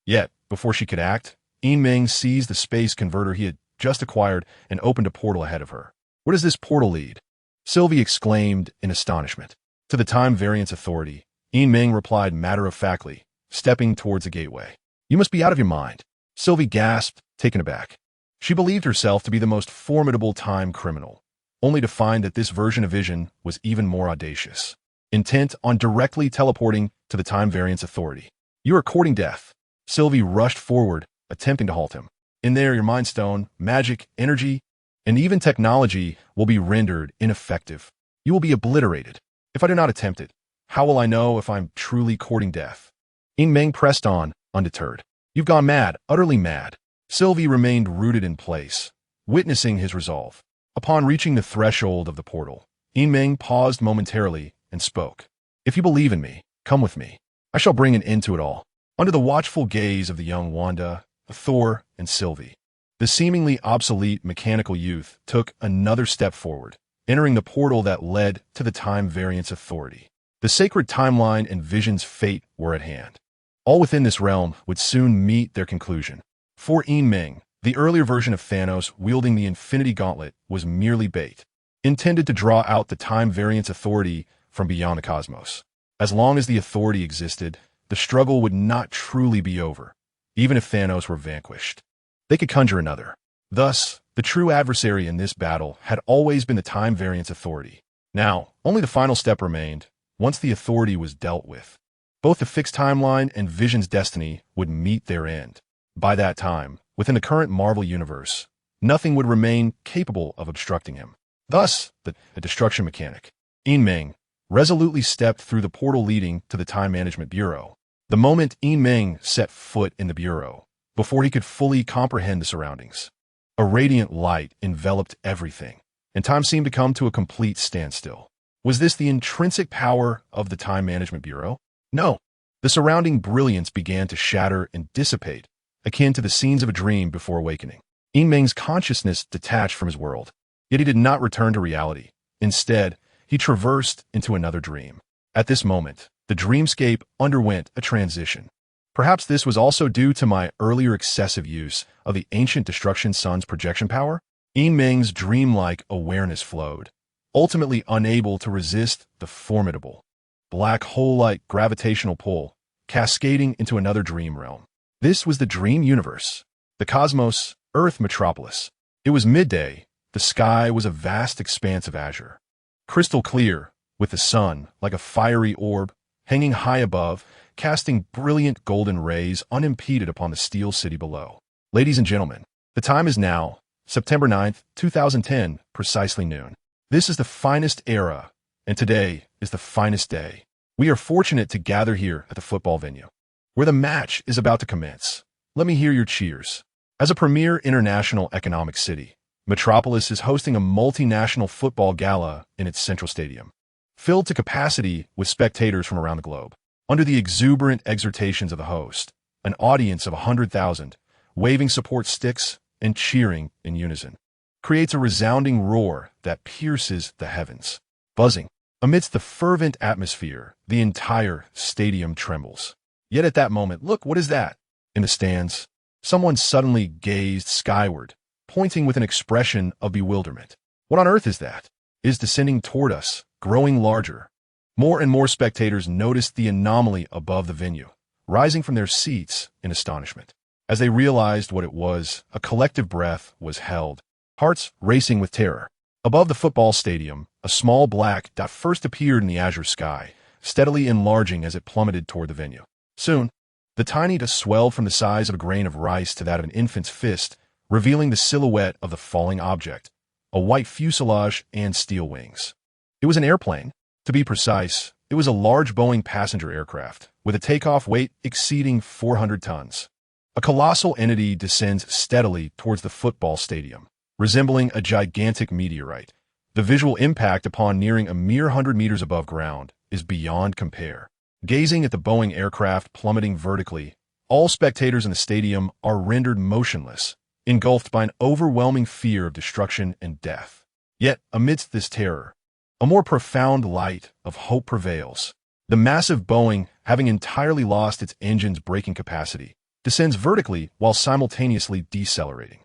Yet, before she could act, Meng seized the space converter he had just acquired and opened a portal ahead of her. Where does this portal lead? Sylvie exclaimed in astonishment. To the Time Variance Authority, Meng replied matter-of-factly, stepping towards the gateway. You must be out of your mind. Sylvie gasped, taken aback. She believed herself to be the most formidable time criminal, only to find that this version of Vision was even more audacious, intent on directly teleporting to the Time Variance Authority. You are courting death. Sylvie rushed forward, attempting to halt him. In there, your Mind Stone, magic, energy, and even technology will be rendered ineffective. You will be obliterated. If I do not attempt it, how will I know if I'm truly courting death? Meng pressed on, undeterred. You've gone mad, utterly mad. Sylvie remained rooted in place, witnessing his resolve. Upon reaching the threshold of the portal, Meng paused momentarily and spoke. If you believe in me, come with me. I shall bring an end to it all. Under the watchful gaze of the young Wanda, Thor, and Sylvie, the seemingly obsolete mechanical youth took another step forward, entering the portal that led to the Time Variance Authority. The sacred timeline and Vision's fate were at hand. All within this realm would soon meet their conclusion. For Meng, the earlier version of Thanos wielding the Infinity Gauntlet was merely bait, intended to draw out the Time Variance Authority from beyond the cosmos. As long as the Authority existed, the struggle would not truly be over, even if Thanos were vanquished. They could conjure another. Thus, The true adversary in this battle had always been the Time Variance Authority. Now, only the final step remained. Once the authority was dealt with, both the fixed timeline and Vision's destiny would meet their end. By that time, within the current Marvel Universe, nothing would remain capable of obstructing him. Thus, the destruction mechanic. Meng resolutely stepped through the portal leading to the Time Management Bureau. The moment Meng set foot in the Bureau, before he could fully comprehend the surroundings, a radiant light enveloped everything, and time seemed to come to a complete standstill. Was this the intrinsic power of the Time Management Bureau? No. The surrounding brilliance began to shatter and dissipate, akin to the scenes of a dream before awakening. Meng's consciousness detached from his world, yet he did not return to reality. Instead, he traversed into another dream. At this moment, the dreamscape underwent a transition. Perhaps this was also due to my earlier excessive use of the ancient Destruction Sun's projection power. Meng's dreamlike awareness flowed, ultimately unable to resist the formidable, black hole-like gravitational pull, cascading into another dream realm. This was the dream universe, the cosmos, Earth metropolis. It was midday. The sky was a vast expanse of azure, crystal clear, with the sun, like a fiery orb, hanging high above, casting brilliant golden rays unimpeded upon the steel city below. Ladies and gentlemen, the time is now, September 9th, 2010, precisely noon. This is the finest era, and today is the finest day. We are fortunate to gather here at the football venue, where the match is about to commence. Let me hear your cheers. As a premier international economic city, Metropolis is hosting a multinational football gala in its central stadium, filled to capacity with spectators from around the globe. Under the exuberant exhortations of the host, an audience of 100,000, waving support sticks and cheering in unison, creates a resounding roar that pierces the heavens. Buzzing. Amidst the fervent atmosphere, the entire stadium trembles. Yet at that moment, look, what is that? In the stands, someone suddenly gazed skyward, pointing with an expression of bewilderment. What on earth is that? Is descending toward us, growing larger. More and more spectators noticed the anomaly above the venue, rising from their seats in astonishment. As they realized what it was, a collective breath was held, hearts racing with terror. Above the football stadium, a small black dot first appeared in the azure sky, steadily enlarging as it plummeted toward the venue. Soon, the tiny dot swelled from the size of a grain of rice to that of an infant's fist, revealing the silhouette of the falling object, a white fuselage and steel wings. It was an airplane. To be precise, it was a large Boeing passenger aircraft, with a takeoff weight exceeding 400 tons. A colossal entity descends steadily towards the football stadium, resembling a gigantic meteorite. The visual impact upon nearing a mere 100 meters above ground is beyond compare. Gazing at the Boeing aircraft plummeting vertically, all spectators in the stadium are rendered motionless, engulfed by an overwhelming fear of destruction and death. Yet, amidst this terror, a more profound light of hope prevails. The massive Boeing, having entirely lost its engine's braking capacity, descends vertically while simultaneously decelerating.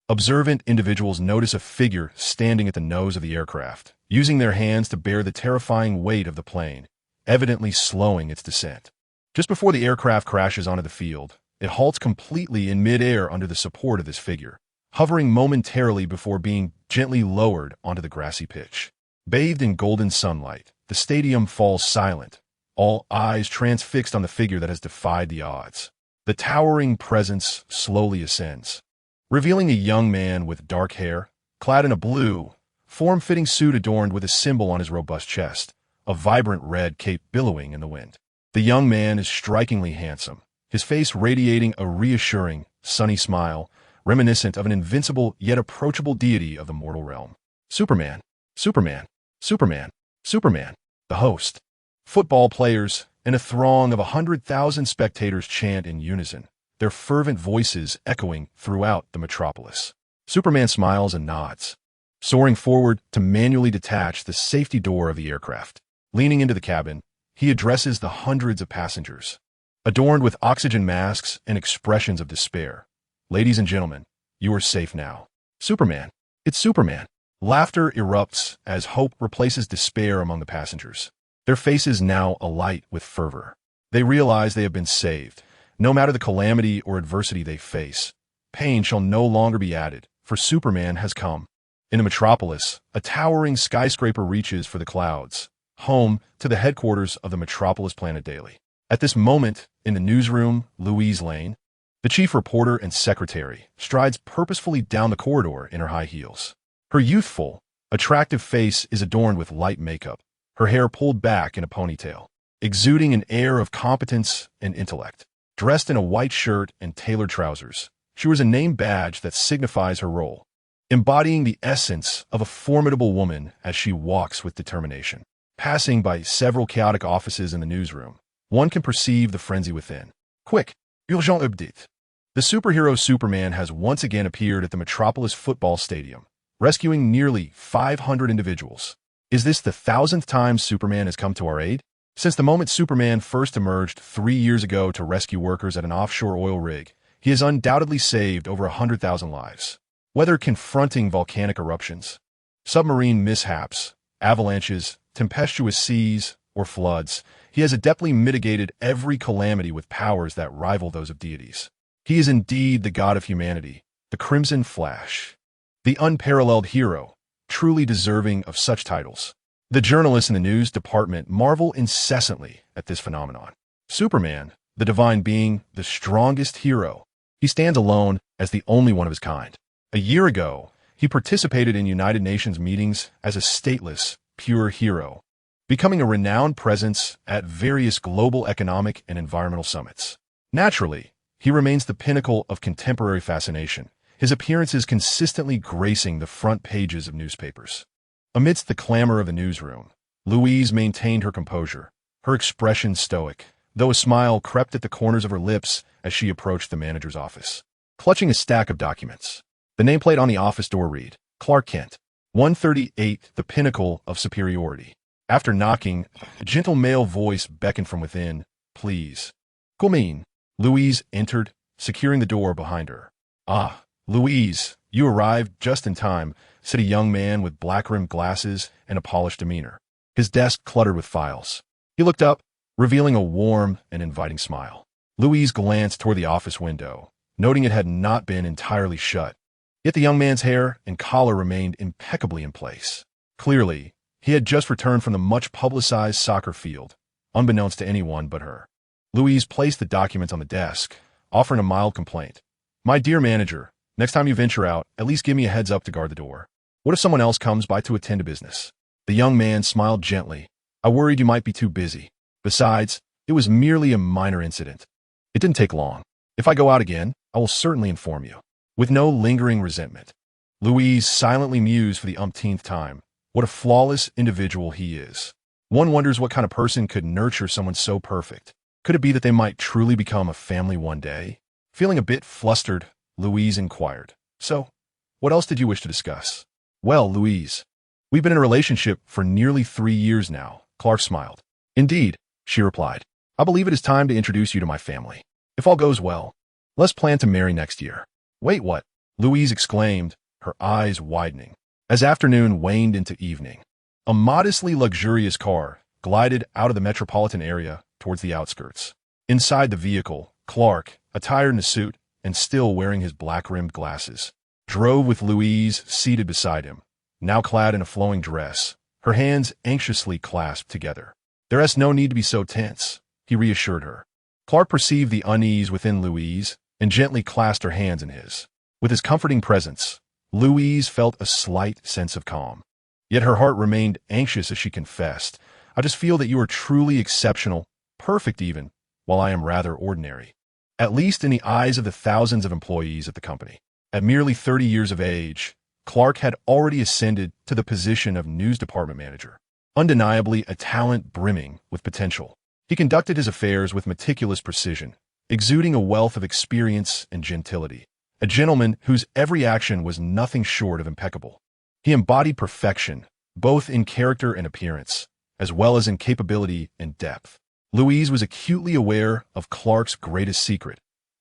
Observant individuals notice a figure standing at the nose of the aircraft, using their hands to bear the terrifying weight of the plane, evidently slowing its descent. Just before the aircraft crashes onto the field, it halts completely in midair under the support of this figure, hovering momentarily before being gently lowered onto the grassy pitch. Bathed in golden sunlight, the stadium falls silent, all eyes transfixed on the figure that has defied the odds. The towering presence slowly ascends, revealing a young man with dark hair, clad in a blue, form-fitting suit adorned with a symbol on his robust chest, a vibrant red cape billowing in the wind. The young man is strikingly handsome, his face radiating a reassuring, sunny smile, reminiscent of an invincible yet approachable deity of the mortal realm. Superman, Superman, Superman, Superman, the host. Football players and a throng of 100,000 spectators chant in unison, their fervent voices echoing throughout the metropolis. Superman smiles and nods, soaring forward to manually detach the safety door of the aircraft. Leaning into the cabin, he addresses the hundreds of passengers, adorned with oxygen masks and expressions of despair. Ladies and gentlemen, you are safe now. Superman, it's Superman. Laughter erupts as hope replaces despair among the passengers, their faces now alight with fervor. They realize they have been saved. No matter the calamity or adversity they face, pain shall no longer be added, for Superman has come. In the metropolis, a towering skyscraper reaches for the clouds, home to the headquarters of the Metropolis Planet Daily. At this moment, in the newsroom, Louise Lane, the chief reporter and secretary, strides purposefully down the corridor in her high heels. Her youthful, attractive face is adorned with light makeup, her hair pulled back in a ponytail, exuding an air of competence and intellect. Dressed in a white shirt and tailored trousers, she wears a name badge that signifies her role, embodying the essence of a formidable woman as she walks with determination. Passing by several chaotic offices in the newsroom, one can perceive the frenzy within. Quick, urgent update. The superhero Superman has once again appeared at the Metropolis football stadium, rescuing nearly 500 individuals. Is this the 1,000th time Superman has come to our aid? Since the moment Superman first emerged 3 years ago to rescue workers at an offshore oil rig, he has undoubtedly saved over 100,000 lives. Whether confronting volcanic eruptions, submarine mishaps, avalanches, tempestuous seas, or floods, he has adeptly mitigated every calamity with powers that rival those of deities. He is indeed the god of humanity, the Crimson Flash, the unparalleled hero, truly deserving of such titles. The journalists in the news department marvel incessantly at this phenomenon. Superman, the divine being, the strongest hero, he stands alone as the only one of his kind. A year ago, he participated in United Nations meetings as a stateless, pure hero, becoming a renowned presence at various global economic and environmental summits. Naturally, he remains the pinnacle of contemporary fascination, his appearances consistently gracing the front pages of newspapers. Amidst the clamor of the newsroom, Louise maintained her composure, her expression stoic, though a smile crept at the corners of her lips as she approached the manager's office. Clutching a stack of documents, the nameplate on the office door read, Clark Kent, 138, the pinnacle of superiority. After knocking, a gentle male voice beckoned from within, Please. Come in. Louise entered, securing the door behind her. Ah, Louise, you arrived just in time, said a young man with black-rimmed glasses and a polished demeanor, his desk cluttered with files. He looked up, revealing a warm and inviting smile. Louise glanced toward the office window, noting it had not been entirely shut. Yet the young man's hair and collar remained impeccably in place. Clearly, he had just returned from the much-publicized soccer field, unbeknownst to anyone but her. Louise placed the documents on the desk, offering a mild complaint. My dear manager, next time you venture out, at least give me a heads up to guard the door. What if someone else comes by to attend to business? The young man smiled gently. I worried you might be too busy. Besides, it was merely a minor incident. It didn't take long. If I go out again, I will certainly inform you. With no lingering resentment, Louise silently mused for the umpteenth time. What a flawless individual he is. One wonders what kind of person could nurture someone so perfect. Could it be that they might truly become a family one day? Feeling a bit flustered, Louise inquired. So, what else did you wish to discuss? Well, Louise, we've been in a relationship for nearly 3 years now, Clark smiled. Indeed, she replied. I believe it is time to introduce you to my family. If all goes well, let's plan to marry next year. Wait, what? Louise exclaimed, her eyes widening. As afternoon waned into evening, a modestly luxurious car glided out of the metropolitan area towards the outskirts. Inside the vehicle, Clark, attired in a suit and still wearing his black-rimmed glasses, drove with Louise seated beside him, now clad in a flowing dress, her hands anxiously clasped together. There is no need to be so tense, he reassured her. Clark perceived the unease within Louise and gently clasped her hands in his. With his comforting presence, Louise felt a slight sense of calm. Yet her heart remained anxious as she confessed, I just feel that you are truly exceptional, perfect even, while I am rather ordinary. At least in the eyes of the thousands of employees at the company. At merely 30 years of age, Clark had already ascended to the position of news department manager, undeniably a talent brimming with potential. He conducted his affairs with meticulous precision, exuding a wealth of experience and gentility. A gentleman whose every action was nothing short of impeccable. He embodied perfection, both in character and appearance, as well as in capability and depth. Louise was acutely aware of Clark's greatest secret.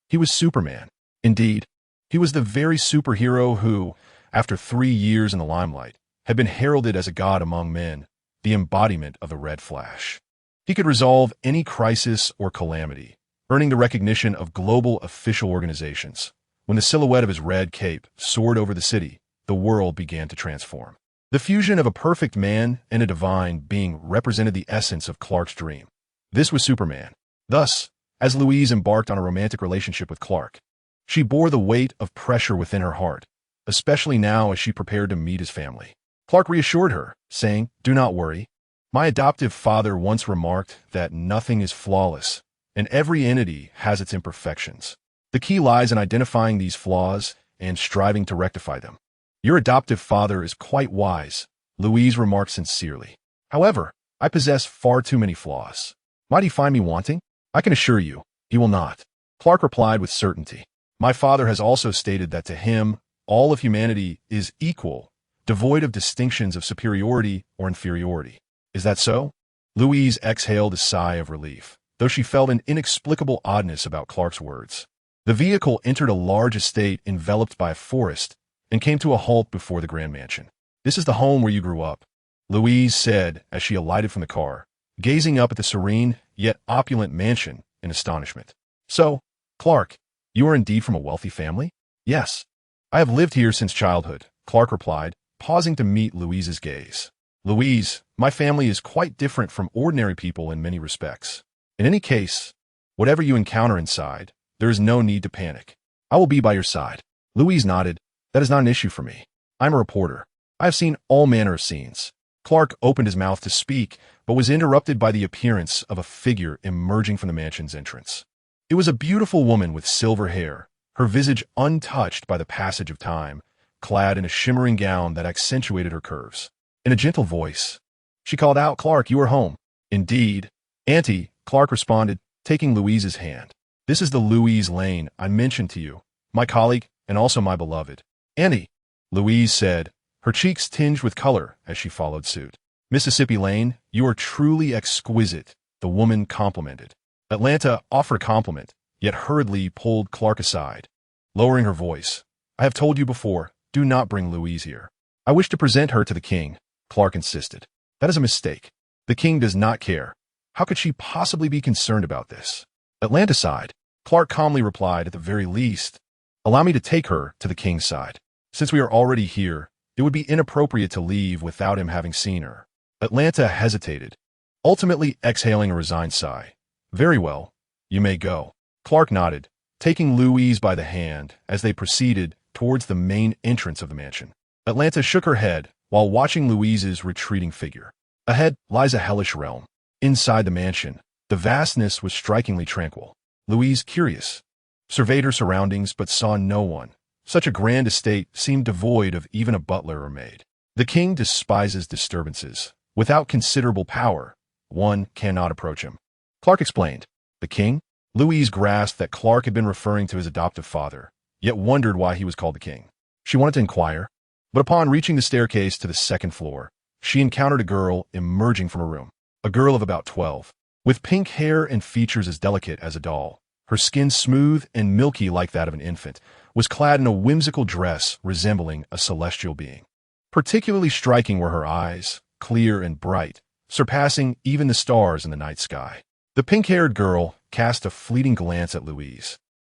He was Superman. Indeed, he was the very superhero who, after 3 years in the limelight, had been heralded as a god among men, the embodiment of the Red Flash. He could resolve any crisis or calamity, earning the recognition of global official organizations, When the silhouette of his red cape soared over the city, the world began to transform. The fusion of a perfect man and a divine being represented the essence of Clark's dream. This was Superman. Thus, as Louise embarked on a romantic relationship with Clark, she bore the weight of pressure within her heart, especially now as she prepared to meet his family. Clark reassured her, saying, "Do not worry. My adoptive father once remarked that nothing is flawless, and every entity has its imperfections. The key lies in identifying these flaws and striving to rectify them. Your adoptive father is quite wise," Louise remarked sincerely. "However, I possess far too many flaws. Might he find me wanting? I can assure you, he will not." Clark replied with certainty. "My father has also stated that to him, all of humanity is equal, devoid of distinctions of superiority or inferiority. Is that so?" Louise exhaled a sigh of relief, though she felt an inexplicable oddness about Clark's words. The vehicle entered a large estate enveloped by a forest and came to a halt before the grand mansion. "This is the home where you grew up," Louise said as she alighted from the car, gazing up at the serene yet opulent mansion in astonishment. "So, Clark, you are indeed from a wealthy family?" "Yes. I have lived here since childhood," Clark replied, pausing to meet Louise's gaze. "Louise, my family is quite different from ordinary people in many respects. In any case, whatever you encounter inside, there is no need to panic. I will be by your side." Louise nodded. "That is not an issue for me. I'm a reporter. I have seen all manner of scenes." Clark opened his mouth to speak, but was interrupted by the appearance of a figure emerging from the mansion's entrance. It was a beautiful woman with silver hair, her visage untouched by the passage of time, clad in a shimmering gown that accentuated her curves. In a gentle voice, she called out, "Clark, you are home." "Indeed, Auntie," Clark responded, taking Louise's hand. "This is the Louise Lane I mentioned to you, my colleague and also my beloved." "Auntie," Louise said, her cheeks tinged with color as she followed suit. "Mississippi Lane, you are truly exquisite," the woman complimented. Atlanta offered a compliment, yet hurriedly pulled Clark aside. Lowering her voice, "I have told you before, do not bring Louise here." "I wish to present her to the king," Clark insisted. "That is a mistake. The king does not care. How could she possibly be concerned about this?" Atlanta sighed. Clark calmly replied, "At the very least, allow me to take her to the king's side. Since we are already here, it would be inappropriate to leave without him having seen her." Atlanta hesitated, ultimately exhaling a resigned sigh. "Very well, you may go." Clark nodded, taking Louise by the hand as they proceeded towards the main entrance of the mansion. Atlanta shook her head while watching Louise's retreating figure. Ahead lies a hellish realm. Inside the mansion, the vastness was strikingly tranquil. Louise, curious, surveyed her surroundings but saw no one. Such a grand estate seemed devoid of even a butler or maid. The king despises disturbances. Without considerable power, one cannot approach him. Clark explained. "The king?" Louise grasped that Clark had been referring to his adoptive father, yet wondered why he was called the king. She wanted to inquire, but upon reaching the staircase to the second floor, she encountered a girl emerging from a room. A girl of about 12, with pink hair and features as delicate as a doll. Her skin smooth and milky like that of an infant, was clad in a whimsical dress resembling a celestial being. Particularly striking were her eyes, clear and bright, surpassing even the stars in the night sky. The pink-haired girl cast a fleeting glance at Louise,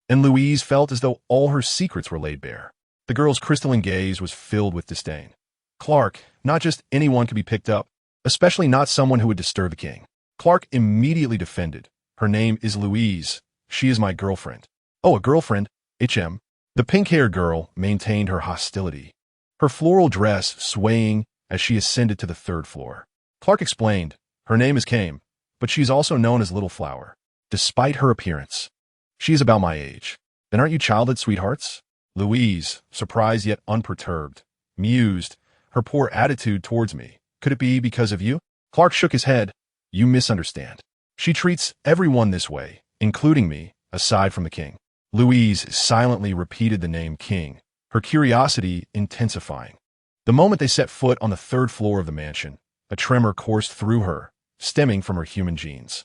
and Louise felt as though all her secrets were laid bare. The girl's crystalline gaze was filled with disdain. "Clark, not just anyone could be picked up, especially not someone who would disturb the king." Clark immediately defended. "Her name is Louise. She is my girlfriend." "Oh, a girlfriend? HM." The pink-haired girl maintained her hostility, her floral dress swaying as she ascended to the third floor. Clark explained, "Her name is Kame, but she is also known as Little Flower. Despite her appearance, she is about my age." "Then aren't you childhood sweethearts?" Louise, surprised yet unperturbed, mused, "Her poor attitude towards me. Could it be because of you?" Clark shook his head. "You misunderstand. She treats everyone this way, including me, aside from the king." Louise silently repeated the name King, her curiosity intensifying. The moment they set foot on the third floor of the mansion, a tremor coursed through her, stemming from her human genes.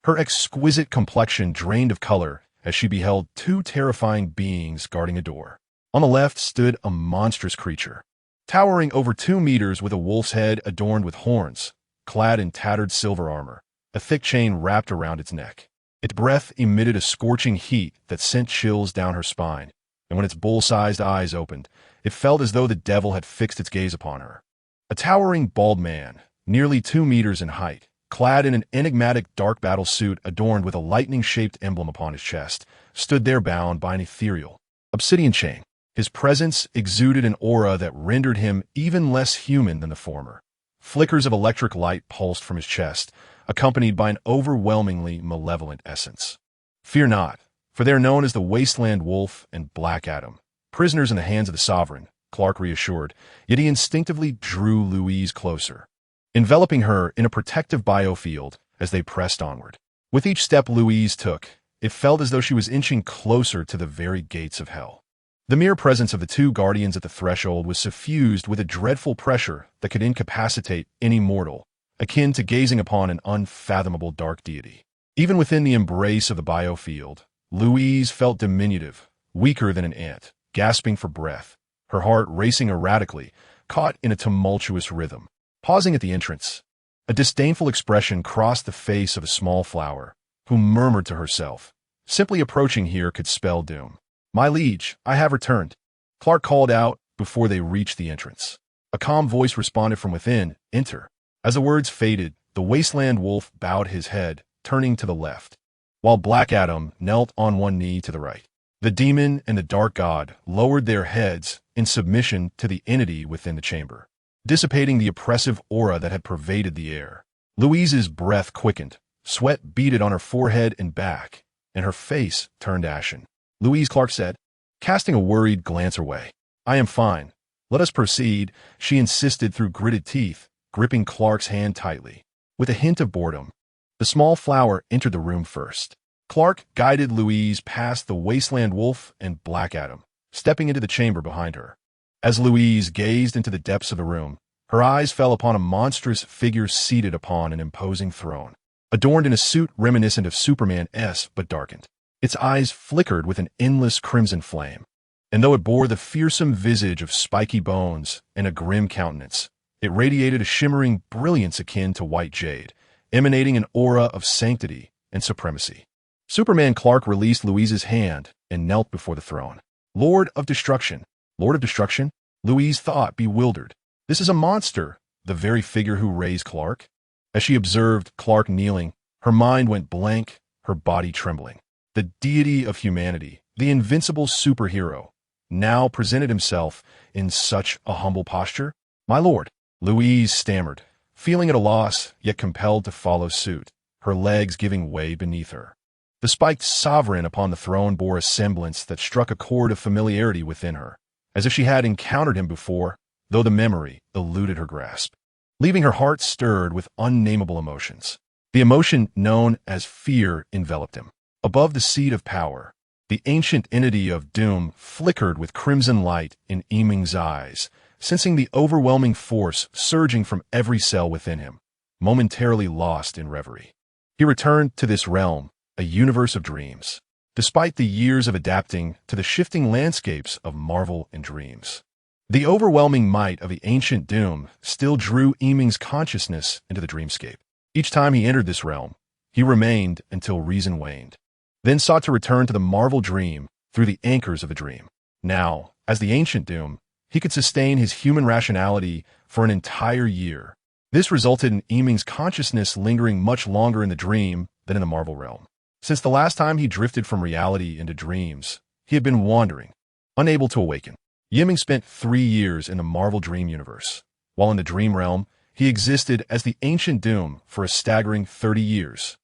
Her exquisite complexion drained of color as she beheld two terrifying beings guarding a door. On the left stood a monstrous creature, towering over 2 meters with a wolf's head adorned with horns, clad in tattered silver armor, a thick chain wrapped around its neck. Its breath emitted a scorching heat that sent chills down her spine, and when its bull-sized eyes opened, it felt as though the devil had fixed its gaze upon her. A towering, bald man, nearly 2 meters in height, clad in an enigmatic dark battle suit adorned with a lightning-shaped emblem upon his chest, stood there bound by an ethereal, obsidian chain. His presence exuded an aura that rendered him even less human than the former. Flickers of electric light pulsed from his chest, accompanied by an overwhelmingly malevolent essence. Fear not, for they are known as the Wasteland Wolf and Black Adam, prisoners in the hands of the Sovereign, Clark reassured, yet he instinctively drew Louise closer, enveloping her in a protective biofield as they pressed onward. With each step Louise took, it felt as though she was inching closer to the very gates of hell. The mere presence of the two guardians at the threshold was suffused with a dreadful pressure that could incapacitate any mortal, akin to gazing upon an unfathomable dark deity. Even within the embrace of the biofield, Louise felt diminutive, weaker than an ant, gasping for breath, her heart racing erratically, caught in a tumultuous rhythm. Pausing at the entrance, a disdainful expression crossed the face of a small flower, who murmured to herself, "Simply approaching here could spell doom." "My liege, I have returned," Clark called out before they reached the entrance. A calm voice responded from within, "Enter." As the words faded, the Wasteland Wolf bowed his head, turning to the left, while Black Adam knelt on one knee to the right. The demon and the dark god lowered their heads in submission to the entity within the chamber, dissipating the oppressive aura that had pervaded the air. Louise's breath quickened, sweat beaded on her forehead and back, and her face turned ashen. "Louise," Clark said, casting a worried glance away. "I am fine. Let us proceed," she insisted through gritted teeth, gripping Clark's hand tightly. With a hint of boredom, the small flower entered the room first. Clark guided Louise past the Wasteland Wolf and Black Adam, stepping into the chamber behind her. As Louise gazed into the depths of the room, her eyes fell upon a monstrous figure seated upon an imposing throne, adorned in a suit reminiscent of Superman's but darkened. Its eyes flickered with an endless crimson flame, and though it bore the fearsome visage of spiky bones and a grim countenance, it radiated a shimmering brilliance akin to white jade, emanating an aura of sanctity and supremacy. Superman Clark released Louise's hand and knelt before the throne. "Lord of Destruction." "Lord of Destruction?" Louise thought, bewildered. "This is a monster, the very figure who raised Clark." As she observed Clark kneeling, her mind went blank, her body trembling. The deity of humanity, the invincible superhero, now presented himself in such a humble posture. "My lord," Louise stammered, feeling at a loss, yet compelled to follow suit, her legs giving way beneath her. The spiked sovereign upon the throne bore a semblance that struck a chord of familiarity within her, as if she had encountered him before, though the memory eluded her grasp, leaving her heart stirred with unnameable emotions. The emotion known as fear enveloped him. Above the seat of power, the ancient entity of doom flickered with crimson light in Meng's eyes, sensing the overwhelming force surging from every cell within him, momentarily lost in reverie. He returned to this realm, a universe of dreams, despite the years of adapting to the shifting landscapes of Marvel and dreams. The overwhelming might of the ancient doom still drew Meng's consciousness into the dreamscape. Each time he entered this realm, he remained until reason waned, then sought to return to the Marvel dream through the anchors of the dream. Now, as the ancient doom, he could sustain his human rationality for an entire year. This resulted in Meng's consciousness lingering much longer in the dream than in the Marvel realm. Since the last time he drifted from reality into dreams, he had been wandering, unable to awaken. Meng spent 3 years in the Marvel Dream Universe. While in the dream realm, he existed as the Ancient Doom for a staggering 30 years.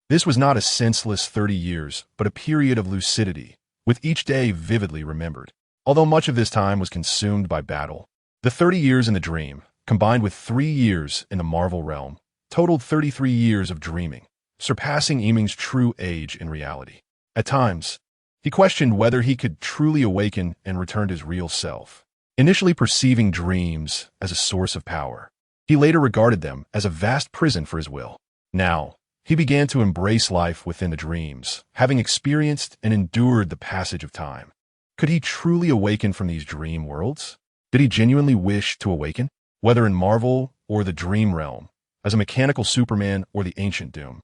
This was not a senseless 30 years, but a period of lucidity, with each day vividly remembered. Although much of this time was consumed by battle, the 30 years in the dream, combined with 3 years in the Marvel realm, totaled 33 years of dreaming, surpassing Meng's true age in reality. At times, he questioned whether he could truly awaken and return to his real self. Initially perceiving dreams as a source of power, he later regarded them as a vast prison for his will. Now, he began to embrace life within the dreams, having experienced and endured the passage of time. Could he truly awaken from these dream worlds? Did he genuinely wish to awaken, whether in Marvel or the dream realm, as a mechanical Superman or the Ancient Doom?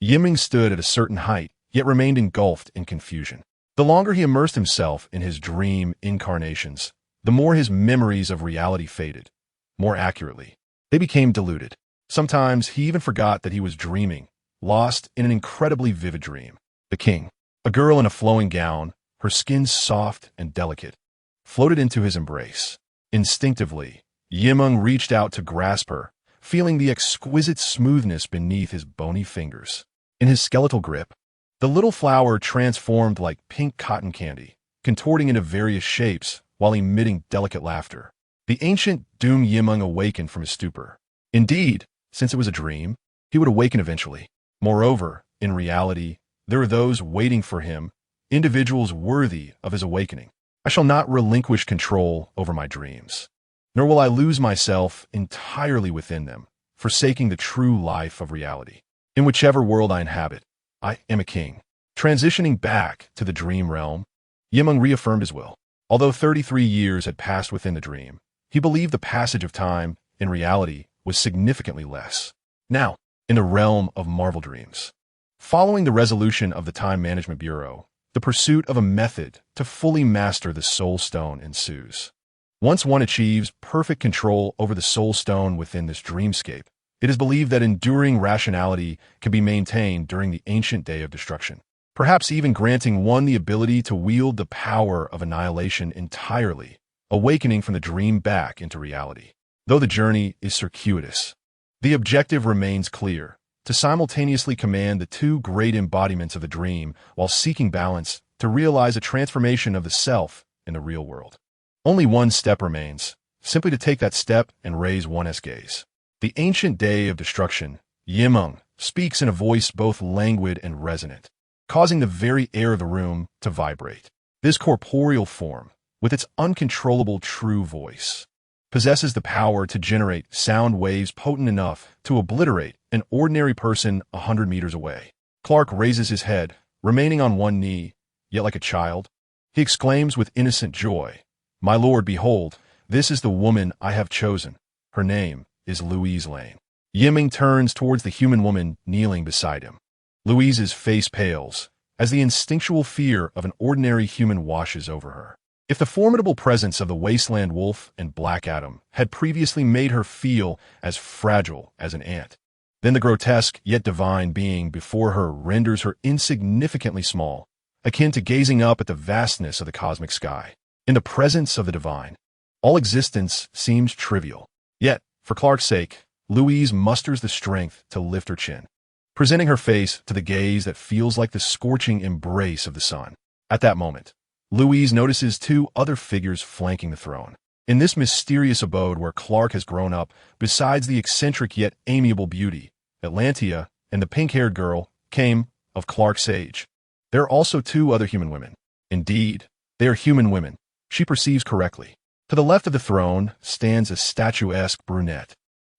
Meng stood at a certain height, yet remained engulfed in confusion. The longer he immersed himself in his dream incarnations, the more his memories of reality faded. More accurately, they became diluted. Sometimes he even forgot that he was dreaming, lost in an incredibly vivid dream. The king, a girl in a flowing gown, her skin soft and delicate, floated into his embrace. Instinctively, Meng reached out to grasp her, feeling the exquisite smoothness beneath his bony fingers. In his skeletal grip, the little flower transformed like pink cotton candy, contorting into various shapes while emitting delicate laughter. The ancient Meng awakened from his stupor. Indeed, since it was a dream, he would awaken eventually. Moreover, in reality, there are those waiting for him, individuals worthy of his awakening. I shall not relinquish control over my dreams, nor will I lose myself entirely within them, forsaking the true life of reality. In whichever world I inhabit, I am a king. Transitioning back to the dream realm, Meng reaffirmed his will. Although 33 years had passed within the dream, he believed the passage of time, in reality, was significantly less. Now, in the realm of Marvel dreams, following the resolution of the Time Management Bureau, the pursuit of a method to fully master the Soul Stone ensues. Once one achieves perfect control over the Soul Stone within this dreamscape, it is believed that enduring rationality can be maintained during the ancient day of destruction, perhaps even granting one the ability to wield the power of annihilation entirely, awakening from the dream back into reality. Though the journey is circuitous, the objective remains clear: to simultaneously command the two great embodiments of the dream while seeking balance to realize a transformation of the self in the real world. Only one step remains, simply to take that step and raise one's gaze. The ancient day of destruction, Meng, speaks in a voice both languid and resonant, causing the very air of the room to vibrate. This corporeal form, with its uncontrollable true voice, possesses the power to generate sound waves potent enough to obliterate an ordinary person 100 meters away. Clark raises his head, remaining on one knee, yet like a child. He exclaims with innocent joy, "My lord, behold, this is the woman I have chosen. Her name is Louise Lane." Meng turns towards the human woman kneeling beside him. Louise's face pales, as the instinctual fear of an ordinary human washes over her. If the formidable presence of the Wasteland Wolf and Black Adam had previously made her feel as fragile as an ant, then the grotesque yet divine being before her renders her insignificantly small, akin to gazing up at the vastness of the cosmic sky. In the presence of the divine, all existence seems trivial. Yet, for Clark's sake, Louise musters the strength to lift her chin, presenting her face to the gaze that feels like the scorching embrace of the sun. At that moment, Louise notices two other figures flanking the throne. In this mysterious abode where Clark has grown up, besides the eccentric yet amiable beauty, Atlantia, and the pink-haired girl, came of Clark's age. There are also two other human women. Indeed, they are human women. She perceives correctly. To the left of the throne stands a statuesque brunette,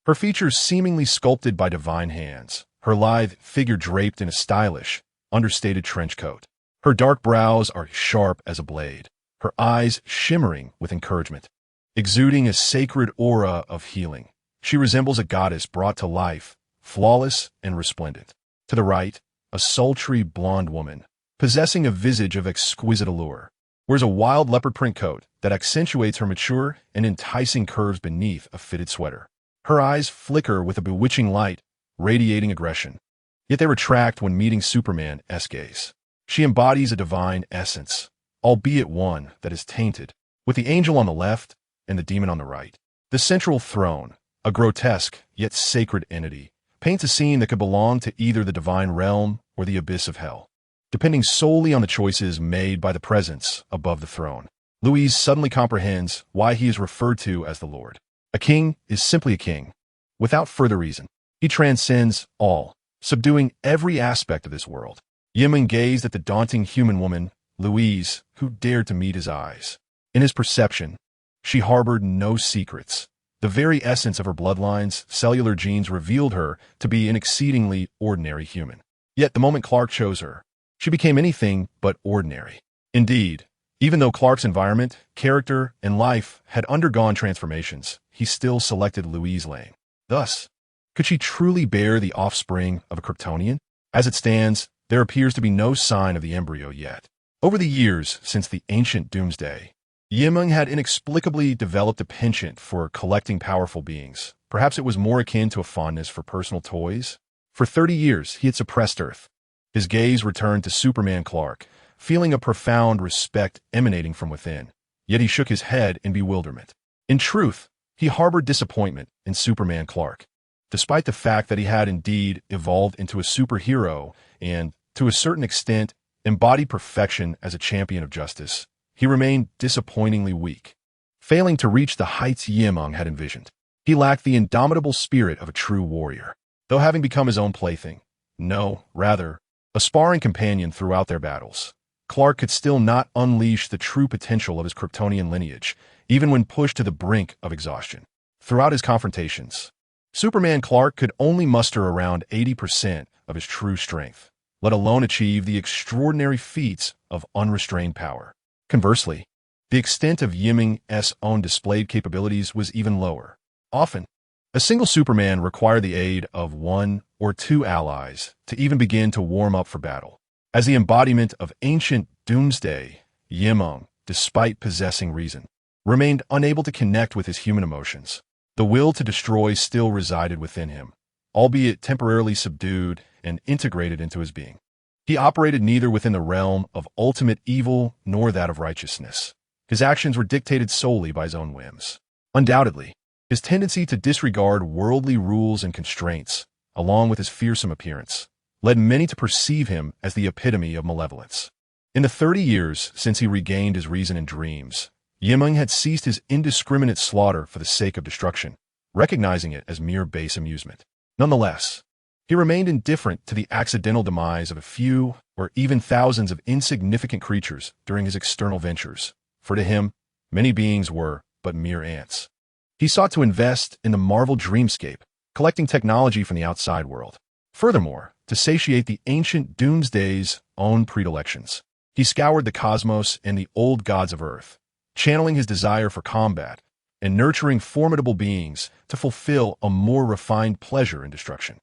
her features seemingly sculpted by divine hands, her lithe figure draped in a stylish, understated trench coat. Her dark brows are sharp as a blade, her eyes shimmering with encouragement, exuding a sacred aura of healing. She resembles a goddess brought to life, flawless and resplendent. To the right, a sultry blonde woman, possessing a visage of exquisite allure, wears a wild leopard print coat that accentuates her mature and enticing curves beneath a fitted sweater. Her eyes flicker with a bewitching light, radiating aggression, yet they retract when meeting Superman's gaze. She embodies a divine essence, albeit one that is tainted, with the angel on the left and the demon on the right. The central throne, a grotesque yet sacred entity, paints a scene that could belong to either the divine realm or the abyss of hell, depending solely on the choices made by the presence above the throne. Louise suddenly comprehends why he is referred to as the Lord. A king is simply a king, without further reason. He transcends all, subduing every aspect of this world. Meng gazed at the daunting human woman, Louise, who dared to meet his eyes. In his perception, she harbored no secrets. The very essence of her bloodline's cellular genes revealed her to be an exceedingly ordinary human. Yet the moment Clark chose her, she became anything but ordinary. Indeed, even though Clark's environment, character, and life had undergone transformations, he still selected Louise Lane. Thus, could she truly bear the offspring of a Kryptonian? As it stands, there appears to be no sign of the embryo yet. Over the years since the ancient Doomsday, Meng had inexplicably developed a penchant for collecting powerful beings. Perhaps it was more akin to a fondness for personal toys. For 30 years, he had suppressed Earth. His gaze returned to Superman Clark, feeling a profound respect emanating from within. Yet he shook his head in bewilderment. In truth, he harbored disappointment in Superman Clark. Despite the fact that he had indeed evolved into a superhero and, to a certain extent, embodied perfection as a champion of justice, he remained disappointingly weak, failing to reach the heights Meng had envisioned. He lacked the indomitable spirit of a true warrior. Though having become his own plaything, no, rather, a sparring companion throughout their battles, Clark could still not unleash the true potential of his Kryptonian lineage, even when pushed to the brink of exhaustion. Throughout his confrontations, Superman Clark could only muster around 80% of his true strength, let alone achieve the extraordinary feats of unrestrained power. Conversely, the extent of Meng's own displayed capabilities was even lower. Often, a single Superman required the aid of one or two allies to even begin to warm up for battle. As the embodiment of ancient Doomsday, Meng, despite possessing reason, remained unable to connect with his human emotions. The will to destroy still resided within him, albeit temporarily subdued and integrated into his being. He operated neither within the realm of ultimate evil nor that of righteousness. His actions were dictated solely by his own whims. Undoubtedly, his tendency to disregard worldly rules and constraints, along with his fearsome appearance, led many to perceive him as the epitome of malevolence. In the 30 years since he regained his reason in dreams, Meng had ceased his indiscriminate slaughter for the sake of destruction, recognizing it as mere base amusement. Nonetheless, he remained indifferent to the accidental demise of a few or even thousands of insignificant creatures during his external ventures, for to him, many beings were but mere ants. He sought to invest in the Marvel dreamscape, collecting technology from the outside world. Furthermore, to satiate the ancient Doomsday's own predilections, he scoured the cosmos and the old gods of Earth, channeling his desire for combat and nurturing formidable beings to fulfill a more refined pleasure in destruction.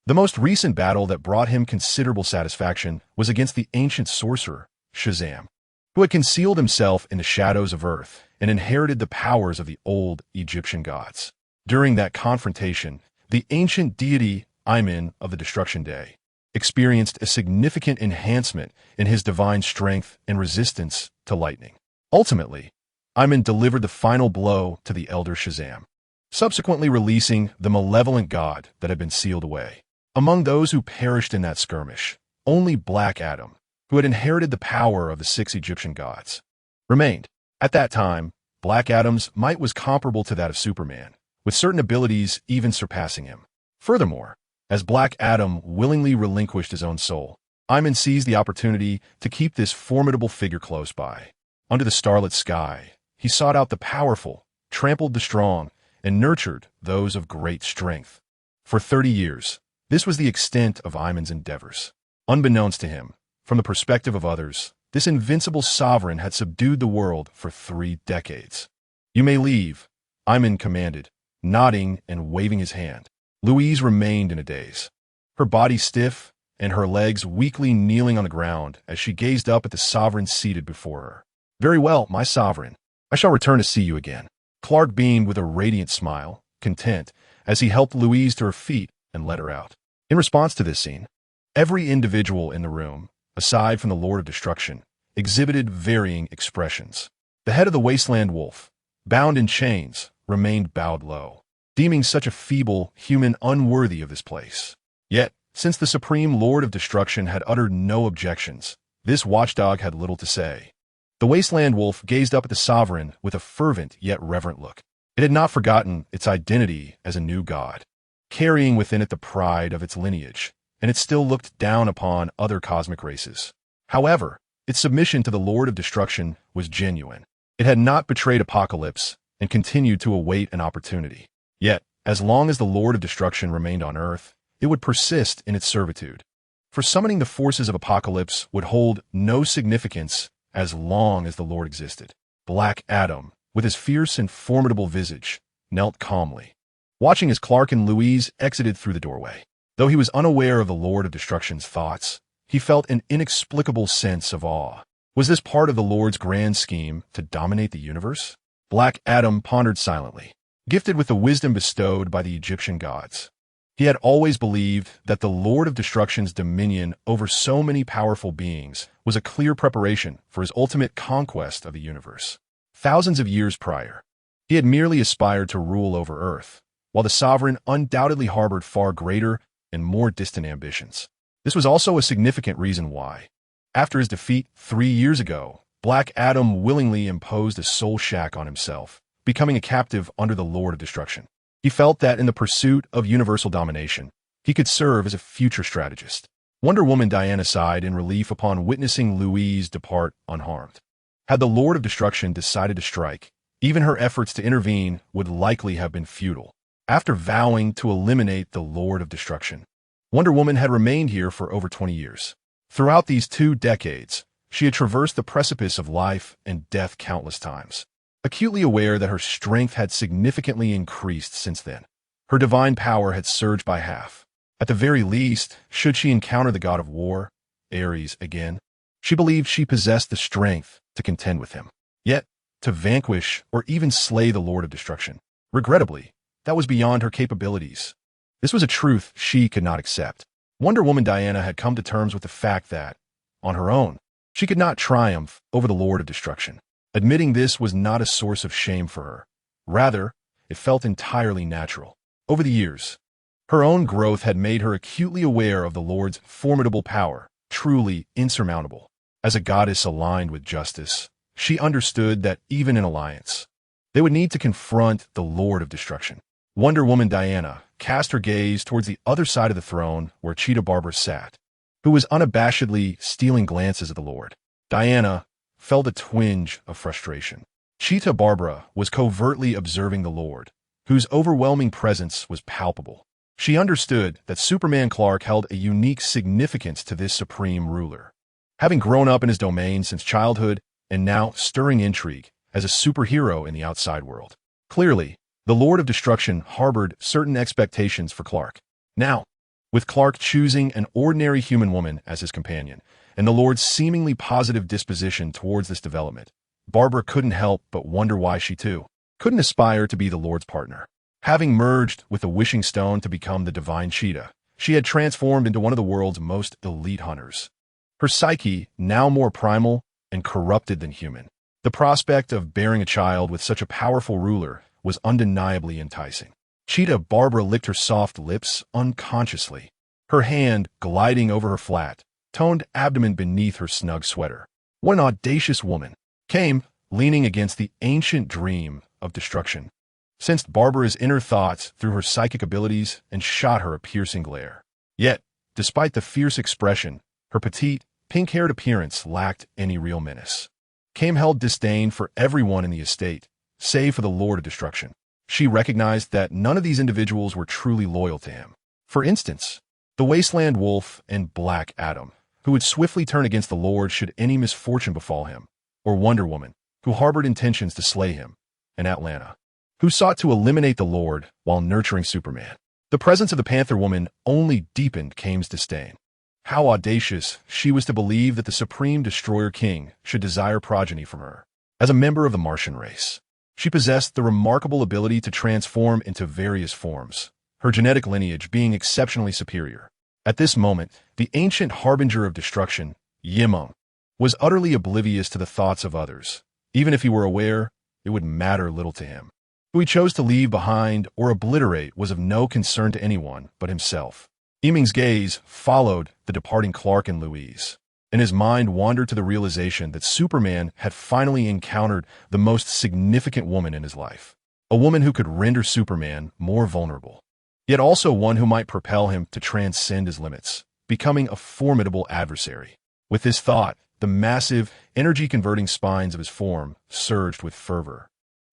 The most recent battle that brought him considerable satisfaction was against the ancient sorcerer, Shazam, who had concealed himself in the shadows of Earth and inherited the powers of the old Egyptian gods. During that confrontation, the ancient deity Iman of the Destruction Day experienced a significant enhancement in his divine strength and resistance to lightning. Ultimately, Iman delivered the final blow to the elder Shazam, subsequently releasing the malevolent god that had been sealed away. Among those who perished in that skirmish, only Black Adam, who had inherited the power of the 6 Egyptian gods, remained. At that time, Black Adam's might was comparable to that of Superman, with certain abilities even surpassing him. Furthermore, as Black Adam willingly relinquished his own soul, Iman seized the opportunity to keep this formidable figure close by. Under the starlit sky, he sought out the powerful, trampled the strong, and nurtured those of great strength. For 30 years, this was the extent of Iman's endeavors. Unbeknownst to him, from the perspective of others, this invincible sovereign had subdued the world for 3 decades. "You may leave," Iman commanded, nodding and waving his hand. Louise remained in a daze, her body stiff and her legs weakly kneeling on the ground as she gazed up at the sovereign seated before her. "Very well, my sovereign. I shall return to see you again." Clark beamed with a radiant smile, content, as he helped Louise to her feet and led her out. In response to this scene, every individual in the room, aside from the Lord of Destruction, exhibited varying expressions. The head of the Wasteland Wolf, bound in chains, remained bowed low, deeming such a feeble human unworthy of this place. Yet, since the Supreme Lord of Destruction had uttered no objections, this watchdog had little to say. The Wasteland Wolf gazed up at the Sovereign with a fervent yet reverent look. It had not forgotten its identity as a new god, carrying within it the pride of its lineage, and it still looked down upon other cosmic races. However, its submission to the Lord of Destruction was genuine. It had not betrayed Apocalypse and continued to await an opportunity. Yet, as long as the Lord of Destruction remained on Earth, it would persist in its servitude. For summoning the forces of Apocalypse would hold no significance as long as the Lord existed. Black Adam, with his fierce and formidable visage, knelt calmly, watching as Clark and Louise exited through the doorway. Though he was unaware of the Lord of Destruction's thoughts, he felt an inexplicable sense of awe. Was this part of the Lord's grand scheme to dominate the universe? Black Adam pondered silently. Gifted with the wisdom bestowed by the Egyptian gods, he had always believed that the Lord of Destruction's dominion over so many powerful beings was a clear preparation for his ultimate conquest of the universe. Thousands of years prior, he had merely aspired to rule over Earth, while the sovereign undoubtedly harbored far greater and more distant ambitions. This was also a significant reason why, after his defeat 3 years ago, Black Adam willingly imposed a soul shack on himself, becoming a captive under the Lord of Destruction. He felt that in the pursuit of universal domination, he could serve as a future strategist. Wonder Woman Diana sighed in relief upon witnessing Louise depart unharmed. Had the Lord of Destruction decided to strike, even her efforts to intervene would likely have been futile. After vowing to eliminate the Lord of Destruction, Wonder Woman had remained here for over 20 years. Throughout these 2 decades, she had traversed the precipice of life and death countless times. Acutely aware that her strength had significantly increased since then, her divine power had surged by half. At the very least, should she encounter the god of war, Ares, again, she believed she possessed the strength to contend with him. Yet, to vanquish or even slay the Lord of Destruction, regrettably, that was beyond her capabilities. This was a truth she could not accept. Wonder Woman Diana had come to terms with the fact that, on her own, she could not triumph over the Lord of Destruction. Admitting this was not a source of shame for her. Rather, it felt entirely natural. Over the years, her own growth had made her acutely aware of the Lord's formidable power, truly insurmountable. As a goddess aligned with justice, she understood that even in alliance, they would need to confront the Lord of Destruction. Wonder Woman Diana cast her gaze towards the other side of the throne where Cheetah Barbara sat, who was unabashedly stealing glances at the Lord. Diana felt a twinge of frustration. Cheetah Barbara was covertly observing the Lord, whose overwhelming presence was palpable. She understood that Superman Clark held a unique significance to this supreme ruler. Having grown up in his domain since childhood and now stirring intrigue as a superhero in the outside world. Clearly, the Lord of Destruction harbored certain expectations for Clark. Now, with Clark choosing an ordinary human woman as his companion, and the Lord's seemingly positive disposition towards this development, Barbara couldn't help but wonder why she, too, couldn't aspire to be the Lord's partner. Having merged with the Wishing Stone to become the Divine Cheetah, she had transformed into one of the world's most elite hunters. Her psyche, now more primal and corrupted than human. The prospect of bearing a child with such a powerful ruler was undeniably enticing. Cheetah Barbara licked her soft lips unconsciously, her hand gliding over her flat, toned abdomen beneath her snug sweater. What an audacious woman! Came, leaning against the ancient dream of destruction, sensed Barbara's inner thoughts through her psychic abilities and shot her a piercing glare. Yet, despite the fierce expression, her petite, pink-haired appearance lacked any real menace. Came held disdain for everyone in the estate, save for the Lord of Destruction. She recognized that none of these individuals were truly loyal to him. For instance, the Wasteland Wolf and Black Adam, who would swiftly turn against the Lord should any misfortune befall him, or Wonder Woman, who harbored intentions to slay him, and Atlanta, who sought to eliminate the Lord while nurturing Superman. The presence of the Panther Woman only deepened Kane's disdain. How audacious she was to believe that the Supreme Destroyer King should desire progeny from her. As a member of the Martian race, she possessed the remarkable ability to transform into various forms, her genetic lineage being exceptionally superior. At this moment, the ancient harbinger of destruction, Meng, was utterly oblivious to the thoughts of others. Even if he were aware, it would matter little to him. Who he chose to leave behind or obliterate was of no concern to anyone but himself. Meng's gaze followed the departing Clark and Louise, and his mind wandered to the realization that Superman had finally encountered the most significant woman in his life. A woman who could render Superman more vulnerable, yet also one who might propel him to transcend his limits, becoming a formidable adversary. With this thought, the massive, energy-converting spines of his form surged with fervor,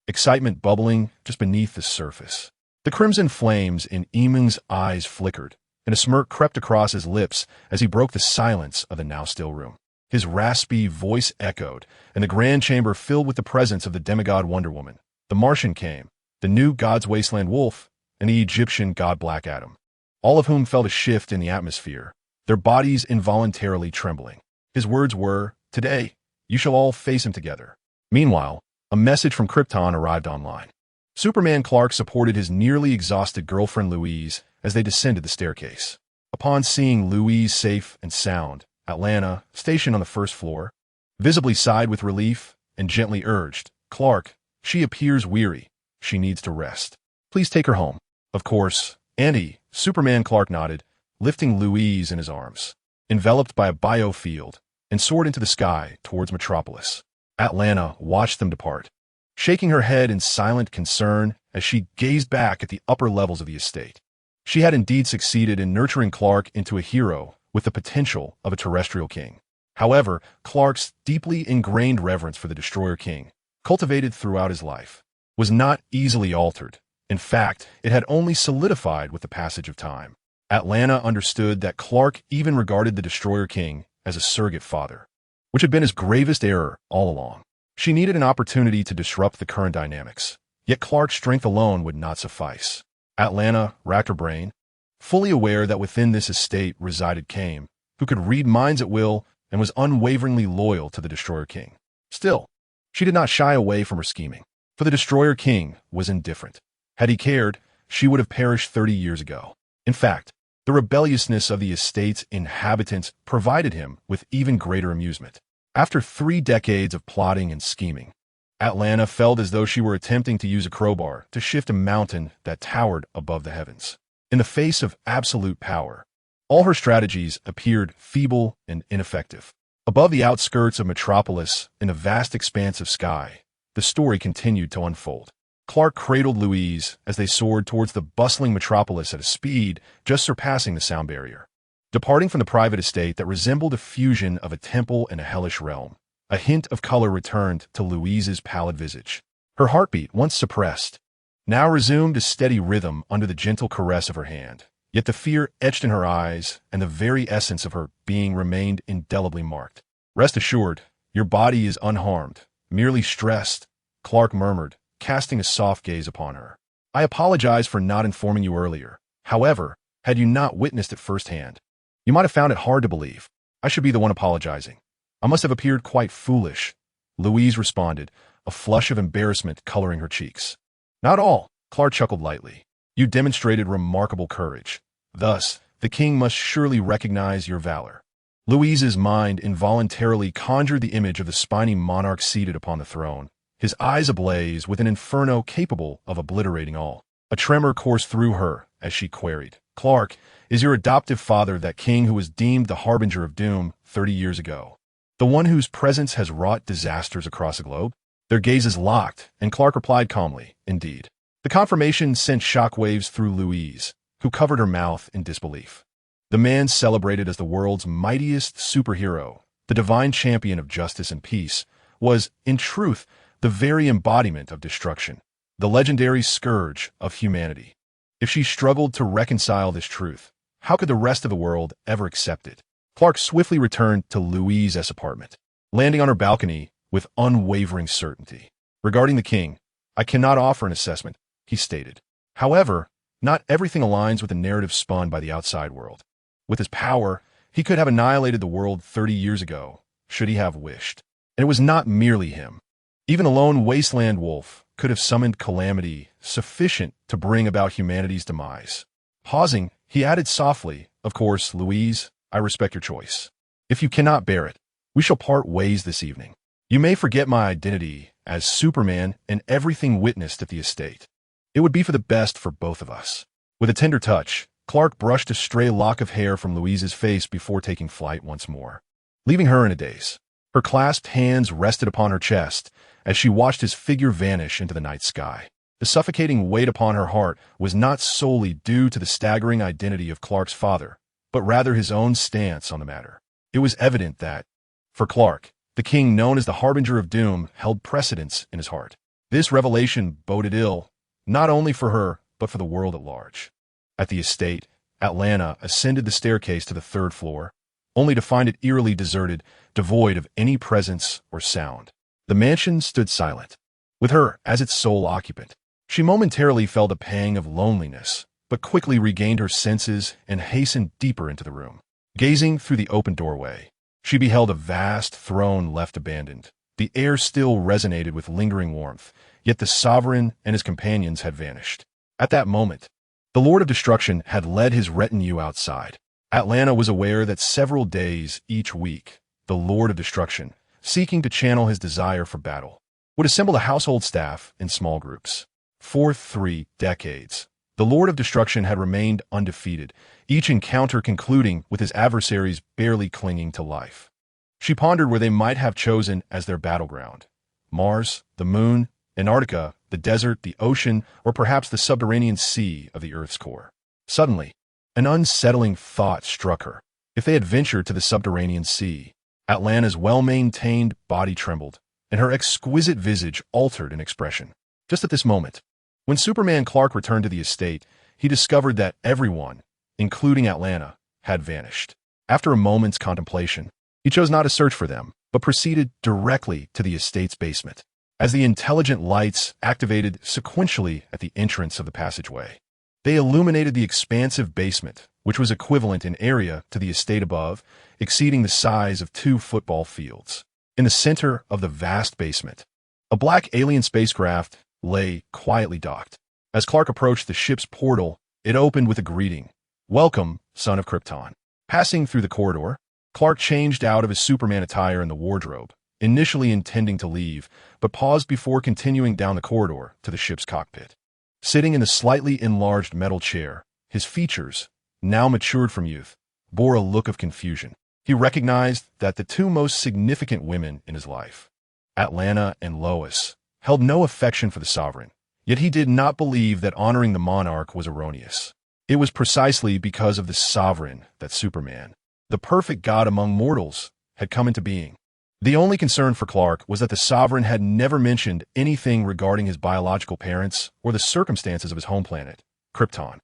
excitement bubbling just beneath the surface. The crimson flames in Meng's eyes flickered, and a smirk crept across his lips as he broke the silence of the now-still room. His raspy voice echoed, and the grand chamber filled with the presence of the demigod Wonder Woman. The Martian came, the new God's Wasteland Wolf, and the Egyptian god Black Adam, all of whom felt a shift in the atmosphere, their bodies involuntarily trembling. His words were, "Today, You shall all face him together. Meanwhile, a message from Krypton arrived online. Superman Clark supported his nearly exhausted girlfriend Louise as they descended the staircase. Upon seeing Louise safe and sound, Atlanta, stationed on the first floor, visibly sighed with relief and gently urged, "Clark, she appears weary. She needs to rest. Please take her home." "Of course, Andy," Superman Clark nodded, lifting Louise in his arms. Enveloped by a biofield, and soared into the sky towards Metropolis. Atlanta watched them depart, shaking her head in silent concern as she gazed back at the upper levels of the estate. She had indeed succeeded in nurturing Clark into a hero with the potential of a terrestrial king. However, Clark's deeply ingrained reverence for the Destroyer King, cultivated throughout his life, was not easily altered. In fact, it had only solidified with the passage of time. Atlanta understood that Clark even regarded the Destroyer King as a surrogate father, which had been his gravest error all along. She needed an opportunity to disrupt the current dynamics, yet Clark's strength alone would not suffice. Atlanta racked her brain, fully aware that within this estate resided Kame, who could read minds at will and was unwaveringly loyal to the Destroyer King. Still, she did not shy away from her scheming, for the Destroyer King was indifferent. Had he cared, she would have perished 30 years ago. In fact, the rebelliousness of the estate's inhabitants provided him with even greater amusement. After 3 decades of plotting and scheming, Atlanta felt as though she were attempting to use a crowbar to shift a mountain that towered above the heavens. In the face of absolute power, all her strategies appeared feeble and ineffective. Above the outskirts of Metropolis, in the vast expanse of sky, the story continued to unfold. Clark cradled Louise as they soared towards the bustling Metropolis at a speed just surpassing the sound barrier. Departing from the private estate that resembled a fusion of a temple and a hellish realm, a hint of color returned to Louise's pallid visage. Her heartbeat, once suppressed, now resumed a steady rhythm under the gentle caress of her hand. Yet the fear etched in her eyes, and the very essence of her being remained indelibly marked. "Rest assured, your body is unharmed, merely stressed," Clark murmured, casting a soft gaze upon her. "I apologize for not informing you earlier. However, had you not witnessed it firsthand, you might have found it hard to believe. I should be the one apologizing. I must have appeared quite foolish," Louise responded, a flush of embarrassment coloring her cheeks. "Not all," Clark chuckled lightly. "You demonstrated remarkable courage. Thus, the king must surely recognize your valor." Louise's mind involuntarily conjured the image of the spiny monarch seated upon the throne, his eyes ablaze with an inferno capable of obliterating all. A tremor coursed through her as she queried, "Clark, is your adoptive father that king who was deemed the harbinger of doom 30 years ago? The one whose presence has wrought disasters across the globe?" Their gazes locked, and Clark replied calmly, "Indeed." The confirmation sent shockwaves through Louise, who covered her mouth in disbelief. The man celebrated as the world's mightiest superhero, the divine champion of justice and peace, was, in truth, the very embodiment of destruction, the legendary scourge of humanity. If she struggled to reconcile this truth, how could the rest of the world ever accept it? Clark swiftly returned to Louise's apartment, landing on her balcony with unwavering certainty. "Regarding the king, I cannot offer an assessment," he stated. "However, not everything aligns with the narrative spun by the outside world. With his power, he could have annihilated the world 30 years ago, should he have wished. And it was not merely him. Even a lone wasteland wolf could have summoned calamity sufficient to bring about humanity's demise." Pausing, he added softly, "Of course, Louise, I respect your choice. If you cannot bear it, we shall part ways this evening. You may forget my identity as Superman and everything witnessed at the estate. It would be for the best for both of us." With a tender touch, Clark brushed a stray lock of hair from Louise's face before taking flight once more, leaving her in a daze. Her clasped hands rested upon her chest as she watched his figure vanish into the night sky. The suffocating weight upon her heart was not solely due to the staggering identity of Clark's father, but rather his own stance on the matter. It was evident that, for Clark, the king known as the Harbinger of Doom held precedence in his heart. This revelation boded ill, not only for her, but for the world at large. At the estate, Atlanta ascended the staircase to the 3rd floor, only to find it eerily deserted, devoid of any presence or sound. The mansion stood silent, with her as its sole occupant. She momentarily felt a pang of loneliness, but quickly regained her senses and hastened deeper into the room. Gazing through the open doorway, She beheld a vast throne left abandoned. The air still resonated with lingering warmth, yet the sovereign and his companions had vanished. At that moment, the Lord of Destruction had led his retinue outside. Atlanta was aware that several days each week, the Lord of Destruction, seeking to channel his desire for battle, would assemble the household staff in small groups. For 3 decades, the Lord of Destruction had remained undefeated, each encounter concluding with his adversaries barely clinging to life. She pondered where they might have chosen as their battleground: Mars, the moon, Antarctica, the desert, the ocean, or perhaps the subterranean sea of the Earth's core. Suddenly, an unsettling thought struck her. If they had ventured to the subterranean sea, Atlanta's well-maintained body trembled, and her exquisite visage altered in expression. Just at this moment, when Superman Clark returned to the estate, he discovered that everyone, including Atlanta, had vanished. After a moment's contemplation, he chose not to search for them, but proceeded directly to the estate's basement. As the intelligent lights activated sequentially at the entrance of the passageway, they illuminated the expansive basement, which was equivalent in area to the estate above, exceeding the size of 2 football fields. In the center of the vast basement, a black alien spacecraft lay quietly docked. As Clark approached the ship's portal, it opened with a greeting: "Welcome, son of Krypton." Passing through the corridor, Clark changed out of his Superman attire in the wardrobe, initially intending to leave, but paused before continuing down the corridor to the ship's cockpit. Sitting in the slightly enlarged metal chair, his features, now matured from youth, bore a look of confusion. He recognized that the 2 most significant women in his life, Atlanta and Lois, held no affection for the Sovereign, yet he did not believe that honoring the monarch was erroneous. It was precisely because of the Sovereign that Superman, the perfect god among mortals, had come into being. The only concern for Clark was that the Sovereign had never mentioned anything regarding his biological parents or the circumstances of his home planet, Krypton.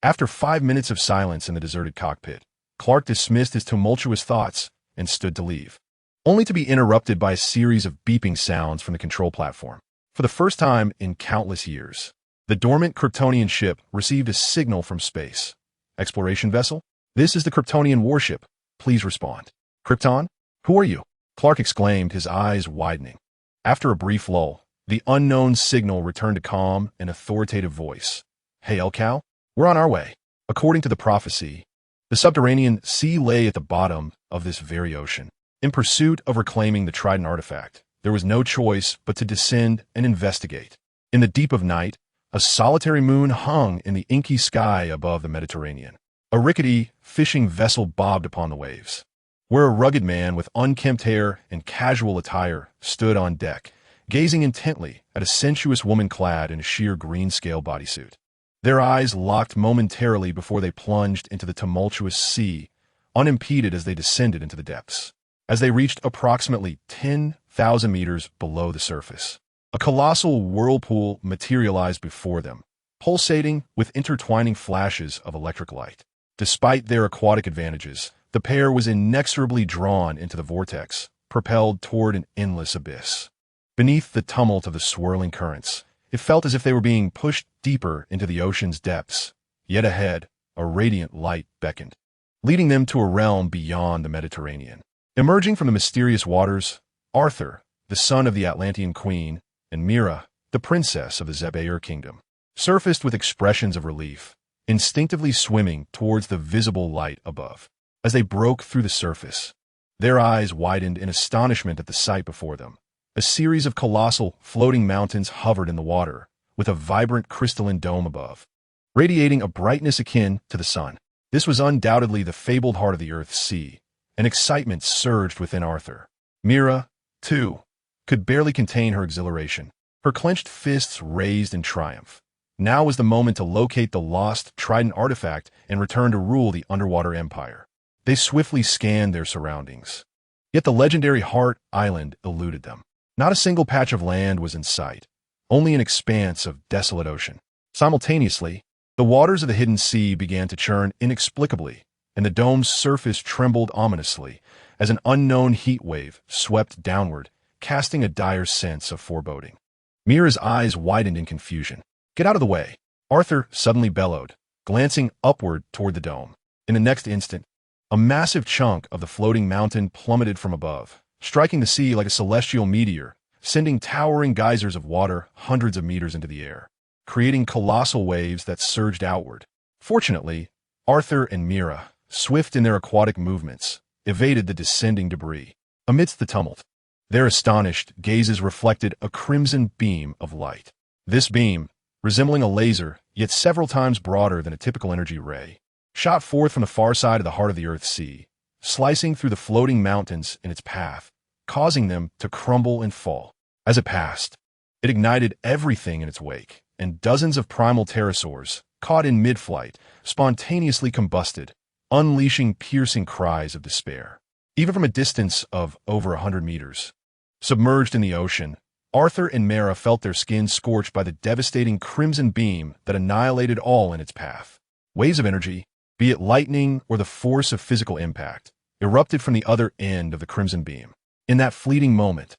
After 5 minutes of silence in the deserted cockpit, Clark dismissed his tumultuous thoughts and stood to leave, only to be interrupted by a series of beeping sounds from the control platform. For the first time in countless years, the dormant Kryptonian ship received a signal from space. "Exploration vessel? This is the Kryptonian warship. Please respond." "Krypton? Who are you?" Clark exclaimed, his eyes widening. After a brief lull, the unknown signal returned a calm and authoritative voice. "Hey, Elcow, we're on our way." According to the prophecy, the subterranean sea lay at the bottom of this very ocean. In pursuit of reclaiming the Trident artifact, there was no choice but to descend and investigate. In the deep of night, a solitary moon hung in the inky sky above the Mediterranean. A rickety fishing vessel bobbed upon the waves, where a rugged man with unkempt hair and casual attire stood on deck, gazing intently at a sensuous woman clad in a sheer green-scale bodysuit. Their eyes locked momentarily before they plunged into the tumultuous sea, unimpeded as they descended into the depths. As they reached approximately 10,000 meters below the surface, a colossal whirlpool materialized before them, pulsating with intertwining flashes of electric light. Despite their aquatic advantages, the pair was inexorably drawn into the vortex, propelled toward an endless abyss. Beneath the tumult of the swirling currents, it felt as if they were being pushed deeper into the ocean's depths. Yet ahead, a radiant light beckoned, leading them to a realm beyond the Mediterranean. Emerging from the mysterious waters, Arthur, the son of the Atlantean queen, and Mira, the princess of the Zebair kingdom, surfaced with expressions of relief, instinctively swimming towards the visible light above. As they broke through the surface, their eyes widened in astonishment at the sight before them. A series of colossal, floating mountains hovered in the water, with a vibrant crystalline dome above, radiating a brightness akin to the sun. This was undoubtedly the fabled heart of the Earth's sea, and excitement surged within Arthur. Mira, too, could barely contain her exhilaration, her clenched fists raised in triumph. Now was the moment to locate the lost Trident artifact and return to rule the underwater empire. They swiftly scanned their surroundings. Yet the legendary Heart Island eluded them. Not a single patch of land was in sight, only an expanse of desolate ocean. Simultaneously, the waters of the hidden sea began to churn inexplicably, and the dome's surface trembled ominously as an unknown heat wave swept downward, casting a dire sense of foreboding. Mira's eyes widened in confusion. "Get out of the way!" Arthur suddenly bellowed, glancing upward toward the dome. In the next instant, A massive chunk of the floating mountain plummeted from above, striking the sea like a celestial meteor, sending towering geysers of water hundreds of meters into the air, creating colossal waves that surged outward. Fortunately, Arthur and Mera, swift in their aquatic movements, evaded the descending debris. Amidst the tumult, their astonished gazes reflected a crimson beam of light. This beam, resembling a laser, yet several times broader than a typical energy ray, shot forth from the far side of the heart of the Earth's sea, slicing through the floating mountains in its path, causing them to crumble and fall. As it passed, it ignited everything in its wake, and dozens of primal pterosaurs, caught in mid-flight, spontaneously combusted, unleashing piercing cries of despair. Even from a distance of over 100 meters, submerged in the ocean, Arthur and Mera felt their skin scorched by the devastating crimson beam that annihilated all in its path. Waves of energy, be it lightning or the force of physical impact, erupted from the other end of the crimson beam. In that fleeting moment,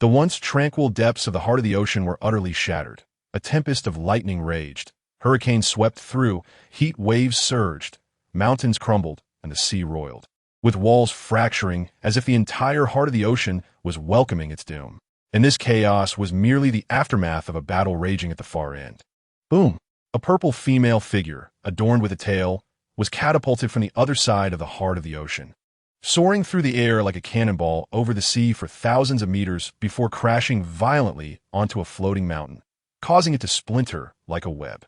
the once tranquil depths of the heart of the ocean were utterly shattered. A tempest of lightning raged, hurricanes swept through, heat waves surged, mountains crumbled, and the sea roiled, with walls fracturing as if the entire heart of the ocean was welcoming its doom. And this chaos was merely the aftermath of a battle raging at the far end. Boom! A purple female figure, adorned with a tail, was catapulted from the other side of the heart of the ocean, soaring through the air like a cannonball over the sea for thousands of meters before crashing violently onto a floating mountain, causing it to splinter like a web.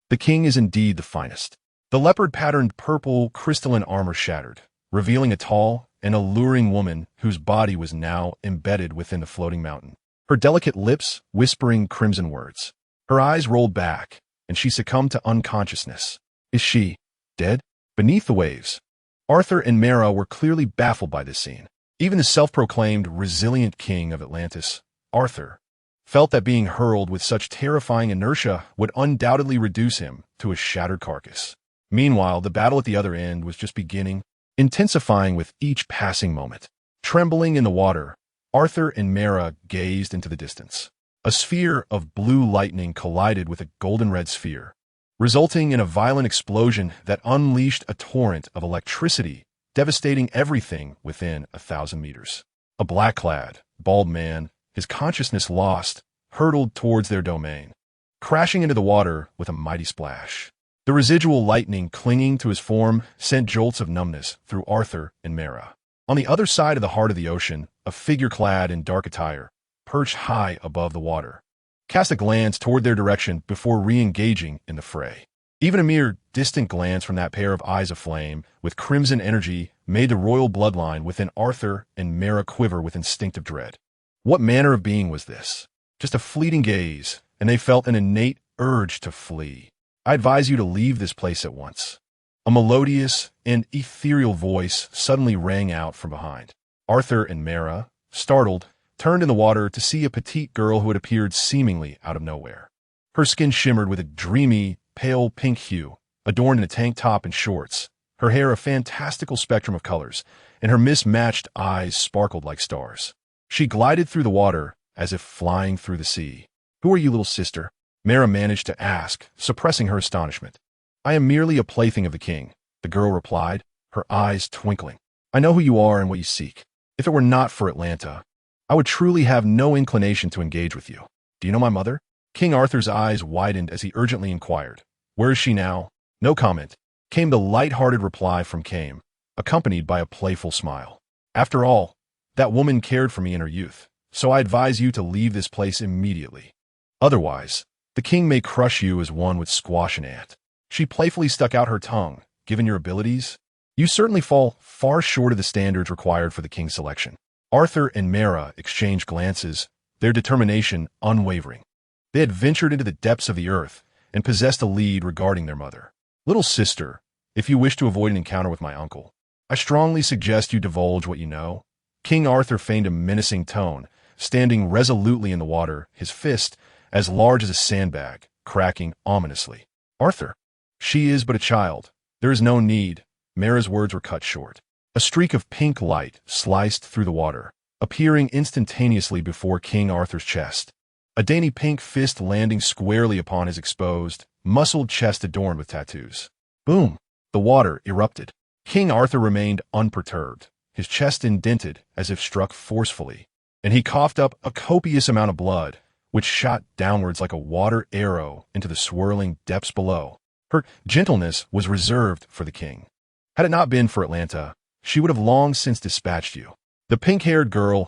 The king is indeed the finest. The leopard-patterned purple crystalline armor shattered, revealing a tall and alluring woman whose body was now embedded within the floating mountain, her delicate lips whispering crimson words. Her eyes rolled back, and she succumbed to unconsciousness. Is she dead? Beneath the waves, Arthur and Mera were clearly baffled by this scene. Even the self-proclaimed resilient king of Atlantis, Arthur, felt that being hurled with such terrifying inertia would undoubtedly reduce him to a shattered carcass. Meanwhile, the battle at the other end was just beginning, intensifying with each passing moment. Trembling in the water, Arthur and Mera gazed into the distance. A sphere of blue lightning collided with a golden-red sphere, resulting in a violent explosion that unleashed a torrent of electricity, devastating everything within 1,000 meters. A black-clad, bald man, his consciousness lost, hurtled towards their domain, crashing into the water with a mighty splash. The residual lightning clinging to his form sent jolts of numbness through Arthur and Mera. On the other side of the heart of the ocean, a figure clad in dark attire, perched high above the water, cast a glance toward their direction before re-engaging in the fray. Even a mere distant glance from that pair of eyes of flame, with crimson energy, made the royal bloodline within Arthur and Mera quiver with instinctive dread. What manner of being was this? Just a fleeting gaze, and they felt an innate urge to flee. I advise you to leave this place at once. A melodious and ethereal voice suddenly rang out from behind. Arthur and Mera, startled, turned in the water to see a petite girl who had appeared seemingly out of nowhere. Her skin shimmered with a dreamy, pale pink hue, adorned in a tank top and shorts, her hair a fantastical spectrum of colors, and her mismatched eyes sparkled like stars. She glided through the water as if flying through the sea. "Who are you, little sister?" Mera managed to ask, suppressing her astonishment. "I am merely a plaything of the king," the girl replied, her eyes twinkling. "I know who you are and what you seek. If it were not for Atlanta, I would truly have no inclination to engage with you. Do you know my mother?" King Arthur's eyes widened as he urgently inquired. "Where is she now?" "No comment," came the light-hearted reply from Kame, accompanied by a playful smile. "After all, that woman cared for me in her youth, so I advise you to leave this place immediately. Otherwise, the king may crush you as one would squash an ant." She playfully stuck out her tongue. "Given your abilities, you certainly fall far short of the standards required for the king's selection." Arthur and Mera exchanged glances, their determination unwavering. They had ventured into the depths of the earth and possessed a lead regarding their mother. "Little sister, if you wish to avoid an encounter with my uncle, I strongly suggest you divulge what you know." King Arthur feigned a menacing tone, standing resolutely in the water, his fist, as large as a sandbag, cracking ominously. "Arthur, she is but a child. There is no need." Mera's words were cut short. A streak of pink light sliced through the water, appearing instantaneously before King Arthur's chest. A dainty pink fist landing squarely upon his exposed, muscled chest adorned with tattoos. Boom! The water erupted. King Arthur remained unperturbed, his chest indented as if struck forcefully, and he coughed up a copious amount of blood, which shot downwards like a water arrow into the swirling depths below. Her gentleness was reserved for the king. Had it not been for Atlanta, she would have long since dispatched you. The pink-haired girl's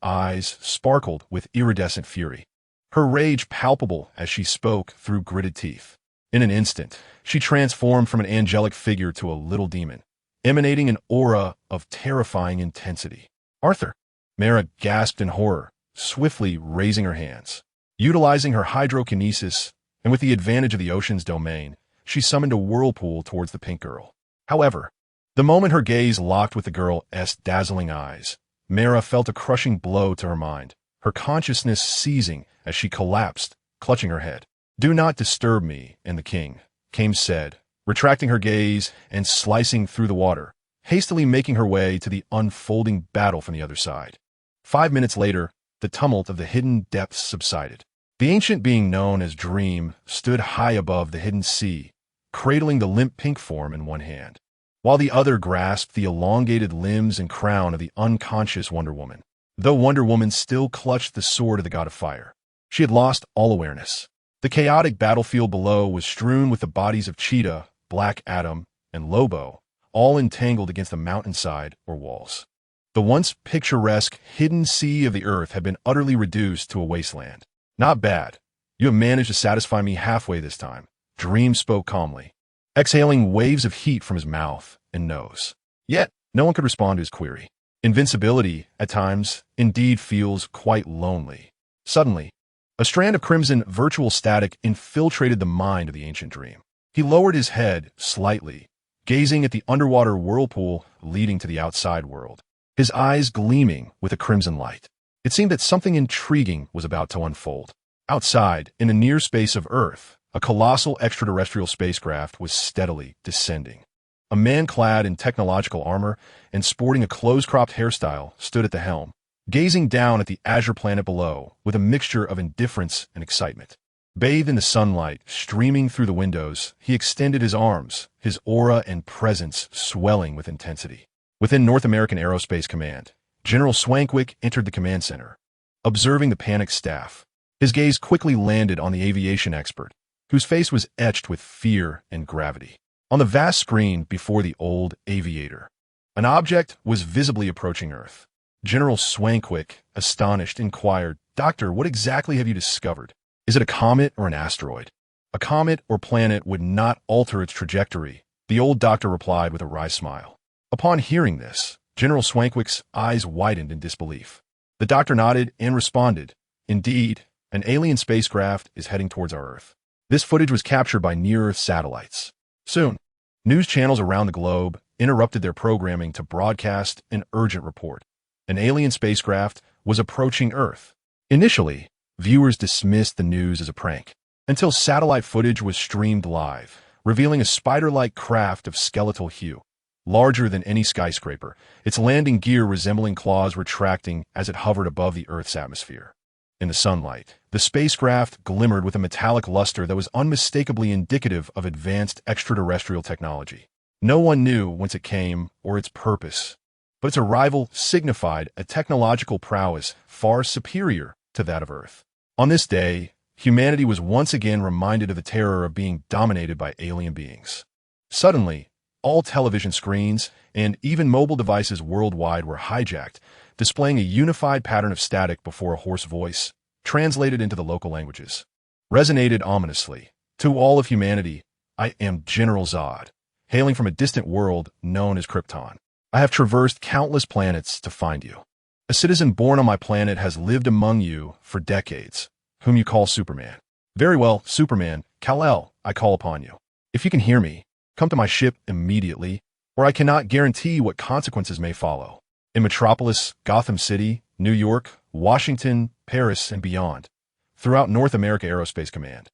eyes sparkled with iridescent fury, her rage palpable as she spoke through gritted teeth. In an instant, she transformed from an angelic figure to a little demon, emanating an aura of terrifying intensity. Arthur! Mara gasped in horror, swiftly raising her hands. Utilizing her hydrokinesis, and with the advantage of the ocean's domain, she summoned a whirlpool towards the pink girl. However, the moment her gaze locked with the girl's dazzling eyes, Mara felt a crushing blow to her mind, her consciousness seizing as she collapsed, clutching her head. "Do not disturb me and the king," Kame said, retracting her gaze and slicing through the water, hastily making her way to the unfolding battle from the other side. 5 minutes later, the tumult of the hidden depths subsided. The ancient being known as Dream stood high above the hidden sea, cradling the limp pink form in one hand, while the other grasped the elongated limbs and crown of the unconscious Wonder Woman. Though Wonder Woman still clutched the sword of the god of fire, she had lost all awareness. The chaotic battlefield below was strewn with the bodies of Cheetah, Black Adam, and Lobo, all entangled against the mountainside or walls. The once picturesque hidden sea of the earth had been utterly reduced to a wasteland. "Not bad. You have managed to satisfy me halfway this time," Dream spoke calmly, exhaling waves of heat from his mouth and nose. Yet, no one could respond to his query. Invincibility, at times, indeed feels quite lonely. Suddenly, a strand of crimson virtual static infiltrated the mind of the ancient Dream. He lowered his head slightly, gazing at the underwater whirlpool leading to the outside world, his eyes gleaming with a crimson light. It seemed that something intriguing was about to unfold. Outside, in the near space of Earth, a colossal extraterrestrial spacecraft was steadily descending. A man clad in technological armor and sporting a close-cropped hairstyle stood at the helm, gazing down at the azure planet below with a mixture of indifference and excitement. Bathed in the sunlight streaming through the windows, he extended his arms, his aura and presence swelling with intensity. Within North American Aerospace Command, General Swanwick entered the command center. Observing the panicked staff, his gaze quickly landed on the aviation expert, whose face was etched with fear and gravity. On the vast screen before the old aviator, an object was visibly approaching Earth. General Swanwick, astonished, inquired, "Doctor, what exactly have you discovered? Is it a comet or an asteroid?" "A comet or planet would not alter its trajectory," the old doctor replied with a wry smile. Upon hearing this, General Swanwick's eyes widened in disbelief. The doctor nodded and responded, "Indeed, an alien spacecraft is heading towards our Earth. This footage was captured by near-Earth satellites." Soon, news channels around the globe interrupted their programming to broadcast an urgent report. An alien spacecraft was approaching Earth. Initially, viewers dismissed the news as a prank, until satellite footage was streamed live, revealing a spider-like craft of skeletal hue, larger than any skyscraper, its landing gear resembling claws retracting as it hovered above the Earth's atmosphere. In the sunlight, the spacecraft glimmered with a metallic luster that was unmistakably indicative of advanced extraterrestrial technology. No one knew whence it came or its purpose, but its arrival signified a technological prowess far superior to that of Earth. On this day, humanity was once again reminded of the terror of being dominated by alien beings. Suddenly, all television screens and even mobile devices worldwide were hijacked, displaying a unified pattern of static before a hoarse voice, translated into the local languages. Resonated ominously. "To all of humanity, I am General Zod, hailing from a distant world known as Krypton. I have traversed countless planets to find you. A citizen born on my planet has lived among you for decades, whom you call Superman. Very well, Superman, Kal-El, I call upon you. If you can hear me, come to my ship immediately, or I cannot guarantee what consequences may follow. In Metropolis, Gotham City, New York, Washington, Paris, and beyond, throughout North America Aerospace Command,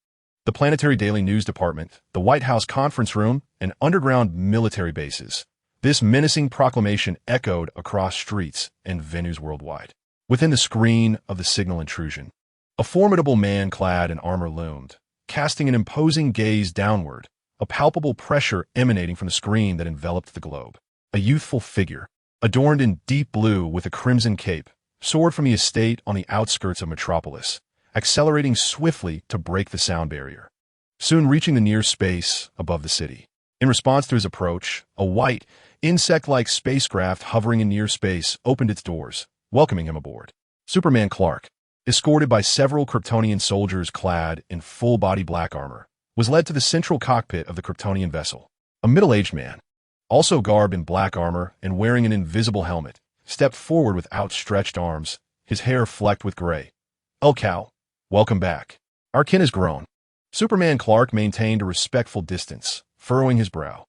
the Planetary Daily News Department, the White House Conference Room, and underground military bases, this menacing proclamation echoed across streets and venues worldwide. Within the screen of the signal intrusion, a formidable man clad in armor loomed, casting an imposing gaze downward, a palpable pressure emanating from the screen that enveloped the globe. A youthful figure, adorned in deep blue with a crimson cape, soared from the estate on the outskirts of Metropolis, accelerating swiftly to break the sound barrier, soon reaching the near space above the city. In response to his approach, a white, insect-like spacecraft hovering in near space opened its doors, welcoming him aboard. Superman Clark, escorted by several Kryptonian soldiers clad in full-body black armor, was led to the central cockpit of the Kryptonian vessel. A middle-aged man, also garbed in black armor and wearing an invisible helmet, stepped forward with outstretched arms, his hair flecked with gray. "Cal, welcome back. Our kin has grown." Superman Clark maintained a respectful distance, furrowing his brow.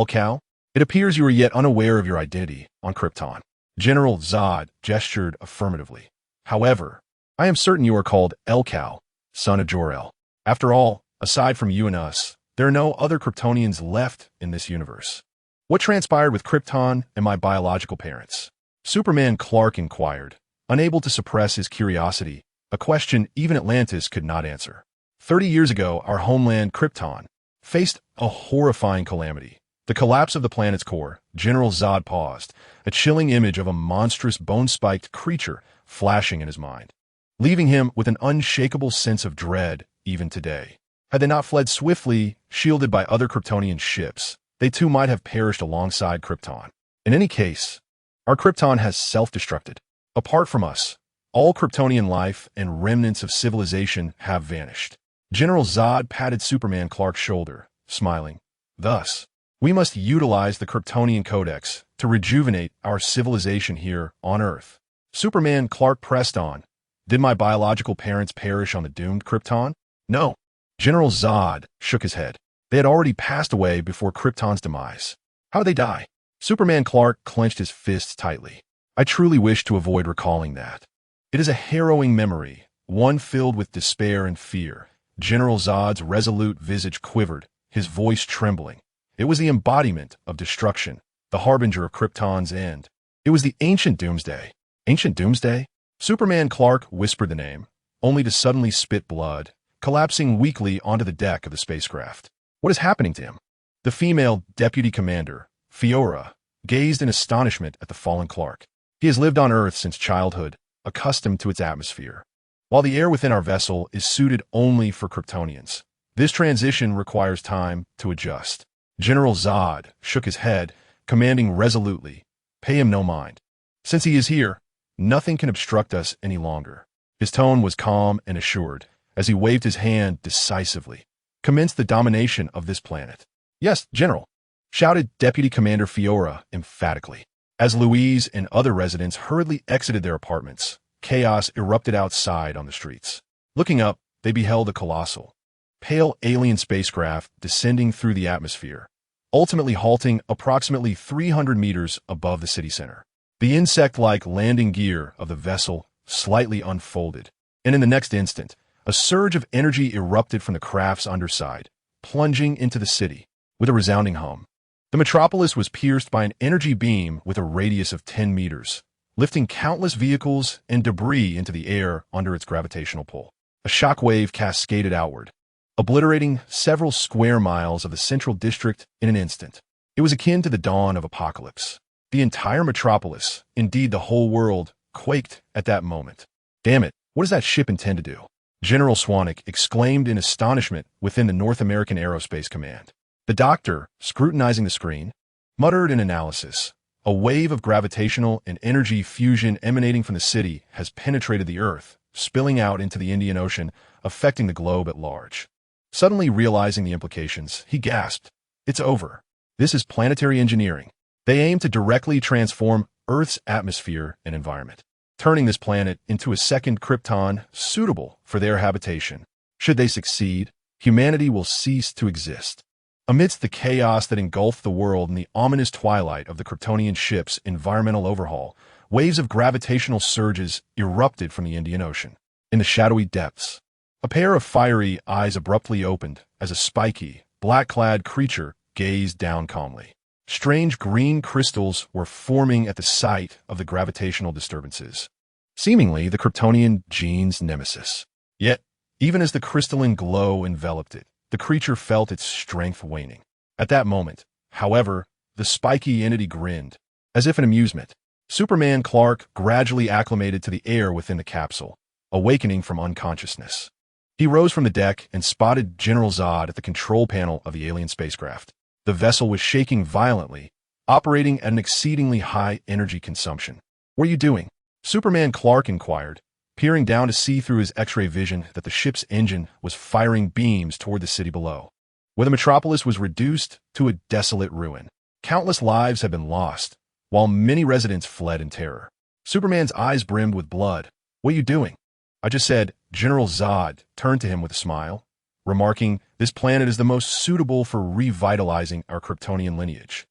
"Cal, it appears you are yet unaware of your identity on Krypton." General Zod gestured affirmatively. "However, I am certain you are called Cal, son of Jor-El. After all, aside from you and us, there are no other Kryptonians left in this universe. What transpired with Krypton and my biological parents?" Superman Clark inquired, unable to suppress his curiosity, a question even Atlantis could not answer. 30 years ago, our homeland, Krypton, faced a horrifying calamity. The collapse of the planet's core. General Zod paused, a chilling image of a monstrous bone-spiked creature flashing in his mind, leaving him with an unshakable sense of dread even today. Had they not fled swiftly, shielded by other Kryptonian ships, they too might have perished alongside Krypton. In any case, our Krypton has self-destructed. Apart from us, all Kryptonian life and remnants of civilization have vanished. General Zod patted Superman Clark's shoulder, smiling. "Thus, we must utilize the Kryptonian Codex to rejuvenate our civilization here on Earth." Superman Clark pressed on. "Did my biological parents perish on the doomed Krypton?" "No." General Zod shook his head. "They had already passed away before Krypton's demise." "How did they die?" Superman Clark clenched his fists tightly. "I truly wish to avoid recalling that. It is a harrowing memory, one filled with despair and fear." General Zod's resolute visage quivered, his voice trembling. It was the embodiment of destruction, the harbinger of Krypton's end. It was the ancient Doomsday. Ancient Doomsday? Superman Clark whispered the name, only to suddenly spit blood, collapsing weakly onto the deck of the spacecraft. What is happening to him? The female deputy commander, Fiora, gazed in astonishment at the fallen Clark. He has lived on Earth since childhood, accustomed to its atmosphere. While the air within our vessel is suited only for Kryptonians, this transition requires time to adjust. General Zod shook his head, commanding resolutely, "Pay him no mind. Since he is here, nothing can obstruct us any longer." His tone was calm and assured, as he waved his hand decisively. "Commence the domination of this planet." "Yes, General," shouted Deputy Commander Fiora emphatically. As Louise and other residents hurriedly exited their apartments, chaos erupted outside on the streets. Looking up, they beheld a colossal, pale alien spacecraft descending through the atmosphere, ultimately halting approximately 300 meters above the city center. The insect-like landing gear of the vessel slightly unfolded, and in the next instant, a surge of energy erupted from the craft's underside, plunging into the city with a resounding hum. The metropolis was pierced by an energy beam with a radius of 10 meters, lifting countless vehicles and debris into the air under its gravitational pull. A shockwave cascaded outward, obliterating several square miles of the central district in an instant. It was akin to the dawn of apocalypse. The entire metropolis, indeed the whole world, quaked at that moment. "Damn it, what does that ship intend to do?" General Swanwick exclaimed in astonishment within the North American Aerospace Command. The doctor, scrutinizing the screen, muttered in analysis. "A wave of gravitational and energy fusion emanating from the city has penetrated the Earth, spilling out into the Indian Ocean, affecting the globe at large." Suddenly realizing the implications, he gasped, "It's over. This is planetary engineering. They aim to directly transform Earth's atmosphere and environment, turning this planet into a second Krypton suitable for their habitation. Should they succeed, humanity will cease to exist." Amidst the chaos that engulfed the world in the ominous twilight of the Kryptonian ship's environmental overhaul, waves of gravitational surges erupted from the Indian Ocean. In the shadowy depths, a pair of fiery eyes abruptly opened as a spiky, black-clad creature gazed down calmly. Strange green crystals were forming at the site of the gravitational disturbances, seemingly the Kryptonian gene's nemesis. Yet, even as the crystalline glow enveloped it, the creature felt its strength waning. At that moment, however, the spiky entity grinned, as if in amusement. Superman Clark gradually acclimated to the air within the capsule, awakening from unconsciousness. He rose from the deck and spotted General Zod at the control panel of the alien spacecraft. The vessel was shaking violently, operating at an exceedingly high energy consumption. "What are you doing?" Superman Clark inquired, peering down to see through his X-ray vision that the ship's engine was firing beams toward the city below, where the metropolis was reduced to a desolate ruin. Countless lives had been lost, while many residents fled in terror. Superman's eyes brimmed with blood. "What are you doing?" "I just said." General Zod turned to him with a smile, remarking, "This planet is the most suitable for revitalizing our Kryptonian lineage.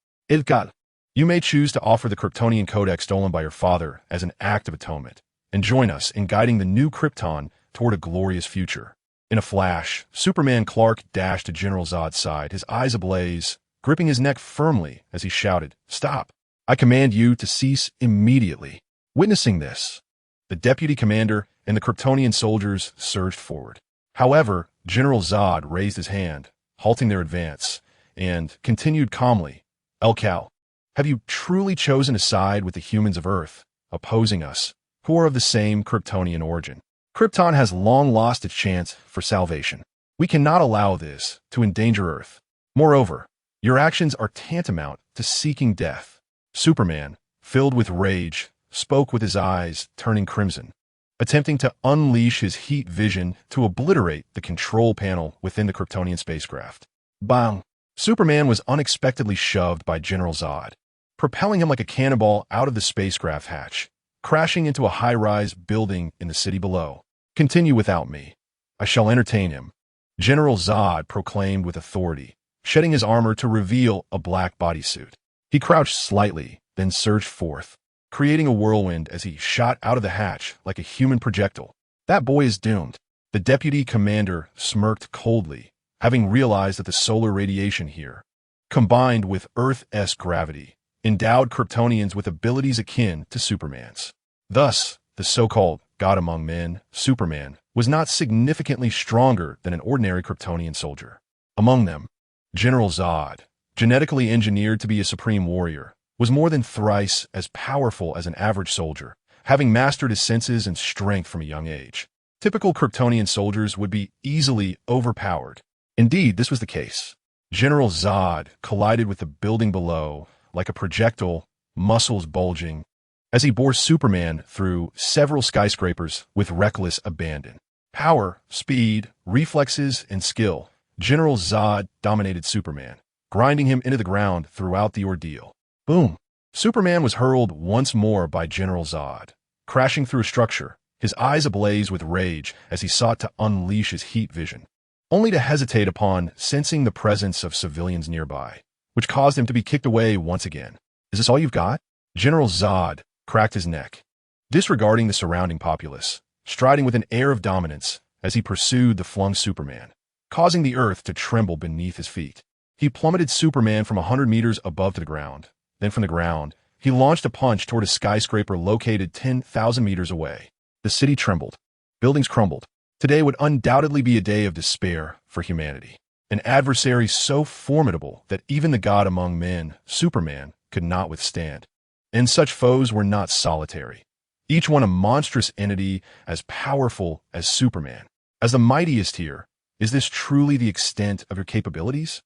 You may choose to offer the Kryptonian codex stolen by your father as an act of atonement, and join us in guiding the new Krypton toward a glorious future." In a flash, Superman Clark dashed to General Zod's side, his eyes ablaze, gripping his neck firmly as he shouted, "Stop! I command you to cease immediately." Witnessing this, the deputy commander and the Kryptonian soldiers surged forward. However, General Zod raised his hand, halting their advance, and continued calmly, "Elcal, have you truly chosen a side with the humans of Earth, opposing us, who are of the same Kryptonian origin? Krypton has long lost its chance for salvation. We cannot allow this to endanger Earth. Moreover, your actions are tantamount to seeking death." Superman, filled with rage, spoke with his eyes turning crimson, attempting to unleash his heat vision to obliterate the control panel within the Kryptonian spacecraft. Bang! Superman was unexpectedly shoved by General Zod, propelling him like a cannonball out of the spacecraft hatch, crashing into a high-rise building in the city below. "Continue without me. I shall entertain him," General Zod proclaimed with authority, shedding his armor to reveal a black bodysuit. He crouched slightly, then surged forth, creating a whirlwind as he shot out of the hatch like a human projectile. "That boy is doomed." The deputy commander smirked coldly, having realized that the solar radiation here, combined with Earth-esque gravity, endowed Kryptonians with abilities akin to Superman's. Thus, the so-called God among men, Superman, was not significantly stronger than an ordinary Kryptonian soldier. Among them, General Zod, genetically engineered to be a supreme warrior, was more than thrice as powerful as an average soldier, having mastered his senses and strength from a young age. Typical Kryptonian soldiers would be easily overpowered. Indeed, this was the case. General Zod collided with the building below like a projectile, muscles bulging, as he bore Superman through several skyscrapers with reckless abandon. Power, speed, reflexes, and skill, General Zod dominated Superman, grinding him into the ground throughout the ordeal. Boom! Superman was hurled once more by General Zod, crashing through a structure, his eyes ablaze with rage as he sought to unleash his heat vision, only to hesitate upon sensing the presence of civilians nearby, which caused him to be kicked away once again. "Is this all you've got?" General Zod cracked his neck, disregarding the surrounding populace, striding with an air of dominance as he pursued the flung Superman, causing the earth to tremble beneath his feet. He plummeted Superman from 100 meters above to the ground. Then from the ground, he launched a punch toward a skyscraper located 10,000 meters away. The city trembled. Buildings crumbled. Today would undoubtedly be a day of despair for humanity. An adversary so formidable that even the God among men, Superman, could not withstand. And such foes were not solitary. Each one a monstrous entity as powerful as Superman. As the mightiest here, is this truly the extent of your capabilities?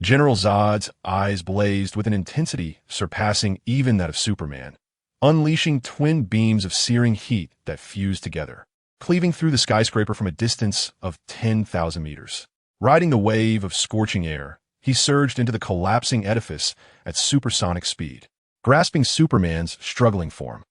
General Zod's eyes blazed with an intensity surpassing even that of Superman, unleashing twin beams of searing heat that fused together, cleaving through the skyscraper from a distance of 10,000 meters. Riding the wave of scorching air, he surged into the collapsing edifice at supersonic speed, grasping Superman's struggling form.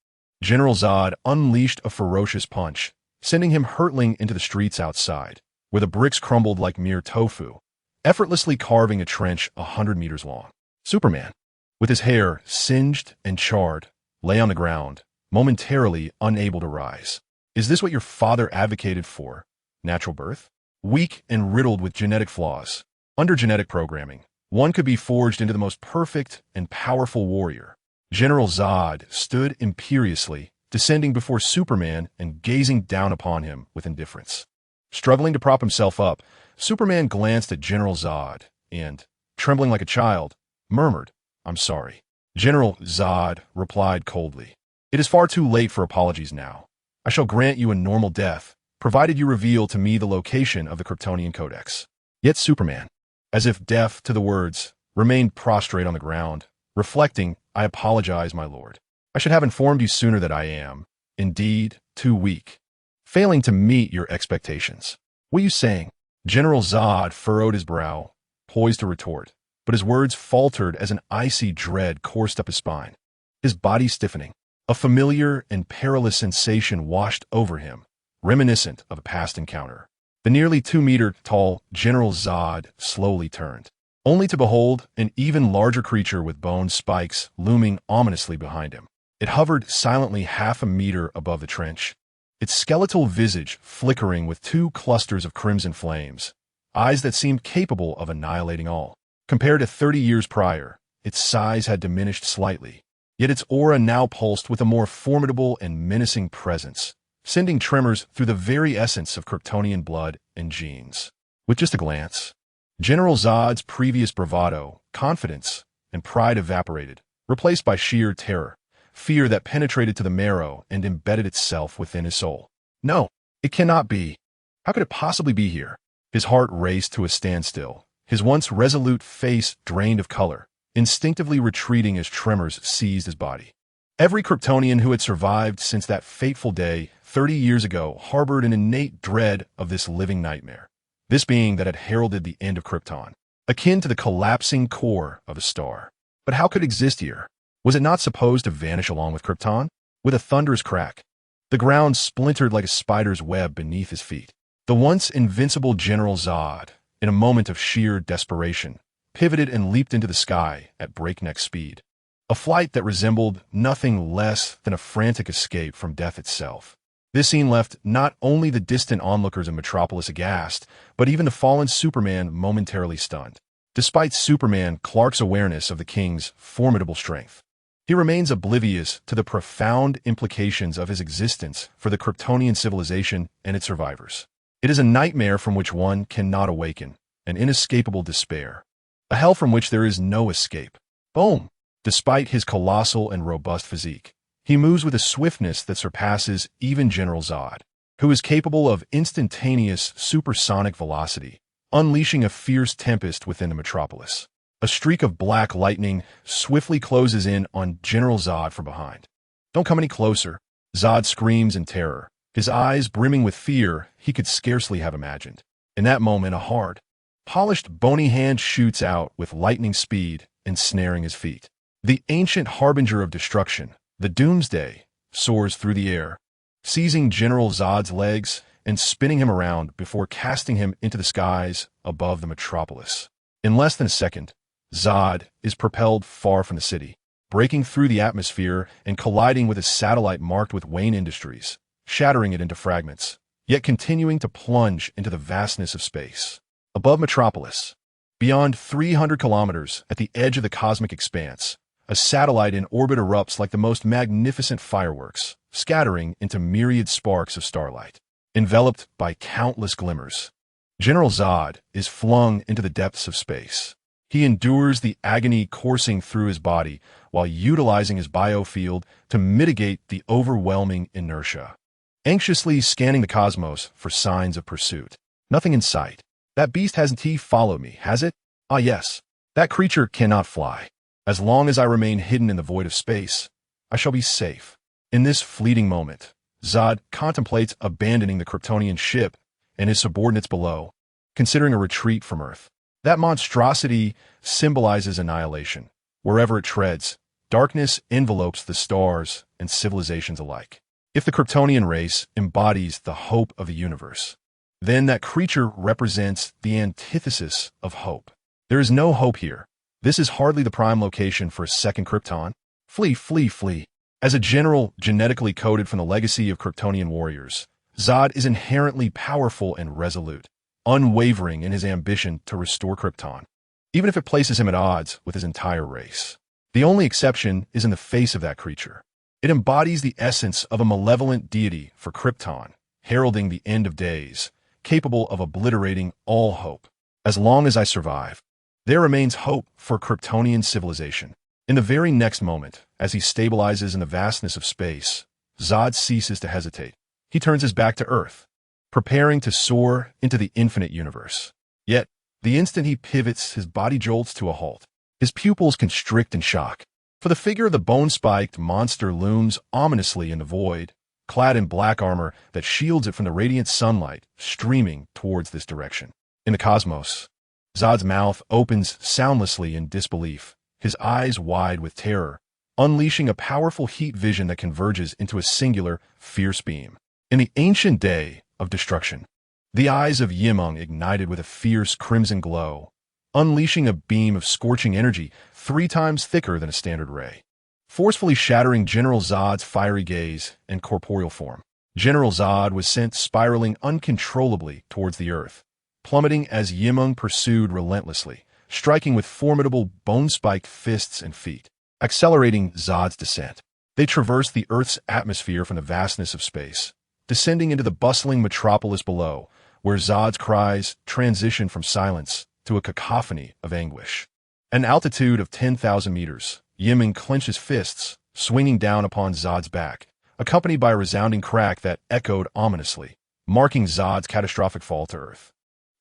General Zod unleashed a ferocious punch, sending him hurtling into the streets outside, where the bricks crumbled like mere tofu, effortlessly carving a trench 100 meters long. Superman, with his hair singed and charred, lay on the ground, momentarily unable to rise. "Is this what your father advocated for? Natural birth? Weak and riddled with genetic flaws. Under genetic programming, one could be forged into the most perfect and powerful warrior." General Zod stood imperiously, descending before Superman and gazing down upon him with indifference. Struggling to prop himself up, Superman glanced at General Zod and, trembling like a child, murmured, "I'm sorry." General Zod replied coldly, "It is far too late for apologies now. I shall grant you a normal death, provided you reveal to me the location of the Kryptonian Codex." Yet Superman, as if deaf to the words, remained prostrate on the ground, reflecting, "I apologize, my lord. I should have informed you sooner that I am, indeed, too weak, failing to meet your expectations." "What are you saying?" General Zod furrowed his brow, poised to retort, but his words faltered as an icy dread coursed up his spine. His body stiffening, a familiar and perilous sensation washed over him, reminiscent of a past encounter. The nearly 2-meter-tall General Zod slowly turned, only to behold an even larger creature with bone spikes looming ominously behind him. It hovered silently half a meter above the trench, its skeletal visage flickering with 2 clusters of crimson flames, eyes that seemed capable of annihilating all. Compared to 30 years prior, its size had diminished slightly, yet its aura now pulsed with a more formidable and menacing presence, sending tremors through the very essence of Kryptonian blood and genes. With just a glance, General Zod's previous bravado, confidence, and pride evaporated, replaced by sheer terror, fear that penetrated to the marrow and embedded itself within his soul. "No, it cannot be. How could it possibly be here?" His heart raced to a standstill, his once resolute face drained of color, instinctively retreating as tremors seized his body. Every Kryptonian who had survived since that fateful day 30 years ago harbored an innate dread of this living nightmare, this being that had heralded the end of Krypton, akin to the collapsing core of a star. But how could it exist here? Was it not supposed to vanish along with Krypton? With a thunderous crack, the ground splintered like a spider's web beneath his feet. The once invincible General Zod, in a moment of sheer desperation, pivoted and leaped into the sky at breakneck speed, a flight that resembled nothing less than a frantic escape from death itself. This scene left not only the distant onlookers in Metropolis aghast, but even the fallen Superman momentarily stunned. Despite Superman Clark's awareness of the King's formidable strength, he remains oblivious to the profound implications of his existence for the Kryptonian civilization and its survivors. It is a nightmare from which one cannot awaken, an inescapable despair, a hell from which there is no escape. Boom! Despite his colossal and robust physique, he moves with a swiftness that surpasses even General Zod, who is capable of instantaneous supersonic velocity, unleashing a fierce tempest within the metropolis. A streak of black lightning swiftly closes in on General Zod from behind. "Don't come any closer," Zod screams in terror, his eyes brimming with fear he could scarcely have imagined. In that moment, a hard, polished bony hand shoots out with lightning speed, ensnaring his feet. The ancient harbinger of destruction, the Doomsday, soars through the air, seizing General Zod's legs and spinning him around before casting him into the skies above the metropolis. In less than a second, Zod is propelled far from the city, breaking through the atmosphere and colliding with a satellite marked with Wayne Industries, shattering it into fragments, yet continuing to plunge into the vastness of space. Above Metropolis, beyond 300 kilometers at the edge of the cosmic expanse, a satellite in orbit erupts like the most magnificent fireworks, scattering into myriad sparks of starlight. Enveloped by countless glimmers, General Zod is flung into the depths of space. He endures the agony coursing through his body while utilizing his biofield to mitigate the overwhelming inertia, anxiously scanning the cosmos for signs of pursuit. Nothing in sight. That beast hasn't followed me, has it? Ah yes, that creature cannot fly. As long as I remain hidden in the void of space, I shall be safe. In this fleeting moment, Zod contemplates abandoning the Kryptonian ship and his subordinates below, considering a retreat from Earth. That monstrosity symbolizes annihilation. Wherever it treads, darkness envelopes the stars and civilizations alike. If the Kryptonian race embodies the hope of the universe, then that creature represents the antithesis of hope. There is no hope here. This is hardly the prime location for a second Krypton. Flee, flee, flee. As a general genetically coded from the legacy of Kryptonian warriors, Zod is inherently powerful and resolute, unwavering in his ambition to restore Krypton, even if it places him at odds with his entire race. The only exception is in the face of that creature. It embodies the essence of a malevolent deity for Krypton, heralding the end of days, capable of obliterating all hope. As long as I survive, there remains hope for Kryptonian civilization. In the very next moment, as he stabilizes in the vastness of space, Zod ceases to hesitate. He turns his back to Earth, preparing to soar into the infinite universe. Yet, the instant he pivots, his body jolts to a halt. His pupils constrict in shock. For the figure of the bone-spiked monster looms ominously in the void, clad in black armor that shields it from the radiant sunlight streaming towards this direction. In the cosmos, Zod's mouth opens soundlessly in disbelief, his eyes wide with terror, unleashing a powerful heat vision that converges into a singular, fierce beam. In the ancient day of destruction, the eyes of Meng ignited with a fierce crimson glow, unleashing a beam of scorching energy 3 times thicker than a standard ray, forcefully shattering General Zod's fiery gaze and corporeal form. General Zod was sent spiraling uncontrollably towards the earth, plummeting as Meng pursued relentlessly, striking with formidable bone-spiked fists and feet, accelerating Zod's descent. They traversed the Earth's atmosphere from the vastness of space, descending into the bustling metropolis below, where Zod's cries transitioned from silence to a cacophony of anguish. At an altitude of 10,000 meters, Meng clenched his fists, swinging down upon Zod's back, accompanied by a resounding crack that echoed ominously, marking Zod's catastrophic fall to Earth.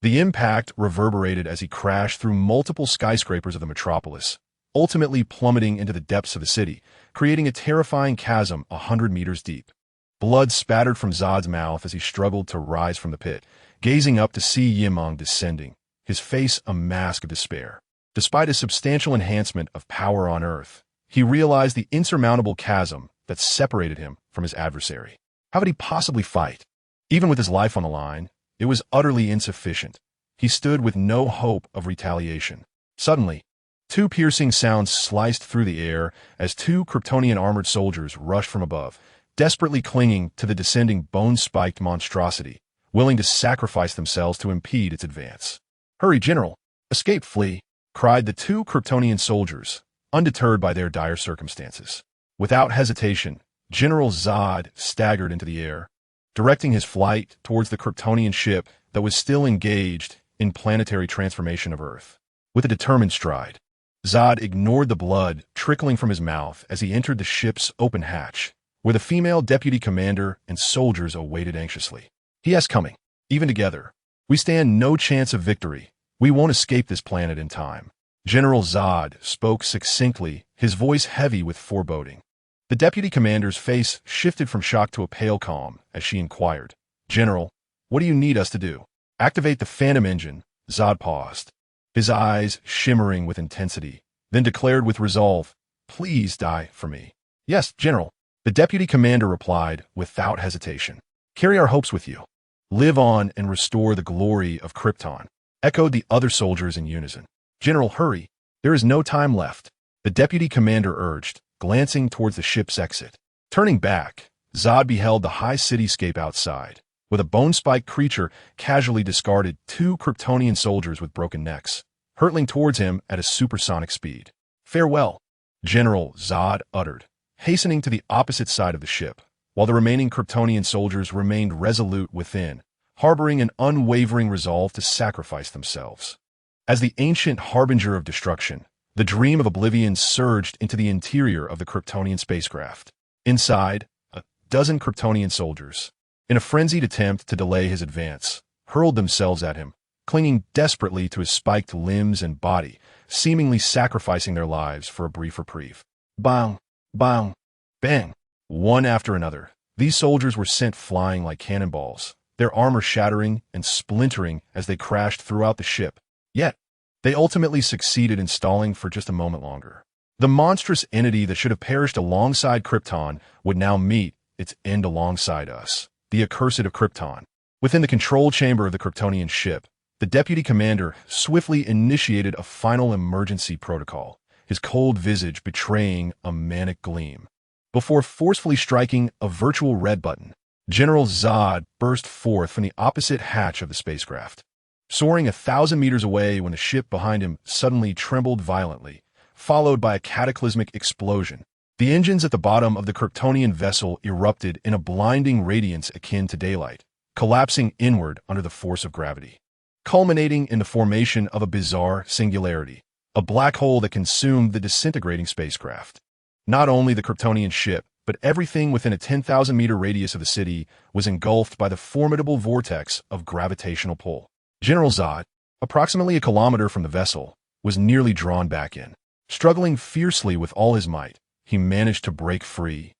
The impact reverberated as he crashed through multiple skyscrapers of the metropolis, ultimately plummeting into the depths of the city, creating a terrifying chasm 100 meters deep. Blood spattered from Zod's mouth as he struggled to rise from the pit, gazing up to see Meng descending, his face a mask of despair. Despite a substantial enhancement of power on Earth, he realized the insurmountable chasm that separated him from his adversary. How could he possibly fight? Even with his life on the line, it was utterly insufficient. He stood with no hope of retaliation. Suddenly, 2 piercing sounds sliced through the air as 2 Kryptonian armored soldiers rushed from above, desperately clinging to the descending bone-spiked monstrosity, willing to sacrifice themselves to impede its advance. "Hurry, General! Escape, flee!" cried the 2 Kryptonian soldiers, undeterred by their dire circumstances. Without hesitation, General Zod staggered into the air, directing his flight towards the Kryptonian ship that was still engaged in planetary transformation of Earth. With a determined stride, Zod ignored the blood trickling from his mouth as he entered the ship's open hatch, where the female deputy commander and soldiers awaited anxiously. "He is coming. Even together, we stand no chance of victory. We won't escape this planet in time." General Zod spoke succinctly, his voice heavy with foreboding. The deputy commander's face shifted from shock to a pale calm as she inquired, "General, what do you need us to do?" "Activate the Phantom engine." Zod paused, his eyes shimmering with intensity, then declared with resolve, "Please die for me." "Yes, General," the deputy commander replied without hesitation. "Carry our hopes with you. Live on and restore the glory of Krypton," echoed the other soldiers in unison. "General, hurry. There is no time left," the deputy commander urged, glancing towards the ship's exit. Turning back, Zod beheld the high cityscape outside, with a bone-spiked creature casually discarded 2 Kryptonian soldiers with broken necks, hurtling towards him at a supersonic speed. "Farewell," General Zod uttered, hastening to the opposite side of the ship, while the remaining Kryptonian soldiers remained resolute within, harboring an unwavering resolve to sacrifice themselves. As the ancient harbinger of destruction, the dream of oblivion surged into the interior of the Kryptonian spacecraft. Inside, a dozen Kryptonian soldiers, in a frenzied attempt to delay his advance, hurled themselves at him, clinging desperately to his spiked limbs and body, seemingly sacrificing their lives for a brief reprieve. Bang! Bang! Bang! One after another, these soldiers were sent flying like cannonballs, their armor shattering and splintering as they crashed throughout the ship. Yet, they ultimately succeeded in stalling for just a moment longer. The monstrous entity that should have perished alongside Krypton would now meet its end alongside us, the accursed of Krypton. Within the control chamber of the Kryptonian ship, the deputy commander swiftly initiated a final emergency protocol, his cold visage betraying a manic gleam. Before forcefully striking a virtual red button, General Zod burst forth from the opposite hatch of the spacecraft. Soaring 1,000 meters away when the ship behind him suddenly trembled violently, followed by a cataclysmic explosion. The engines at the bottom of the Kryptonian vessel erupted in a blinding radiance akin to daylight, collapsing inward under the force of gravity, culminating in the formation of a bizarre singularity, a black hole that consumed the disintegrating spacecraft. Not only the Kryptonian ship, but everything within a 10,000-meter radius of the city was engulfed by the formidable vortex of gravitational pull. General Zod, approximately a kilometer from the vessel, was nearly drawn back in. Struggling fiercely with all his might, he managed to break free,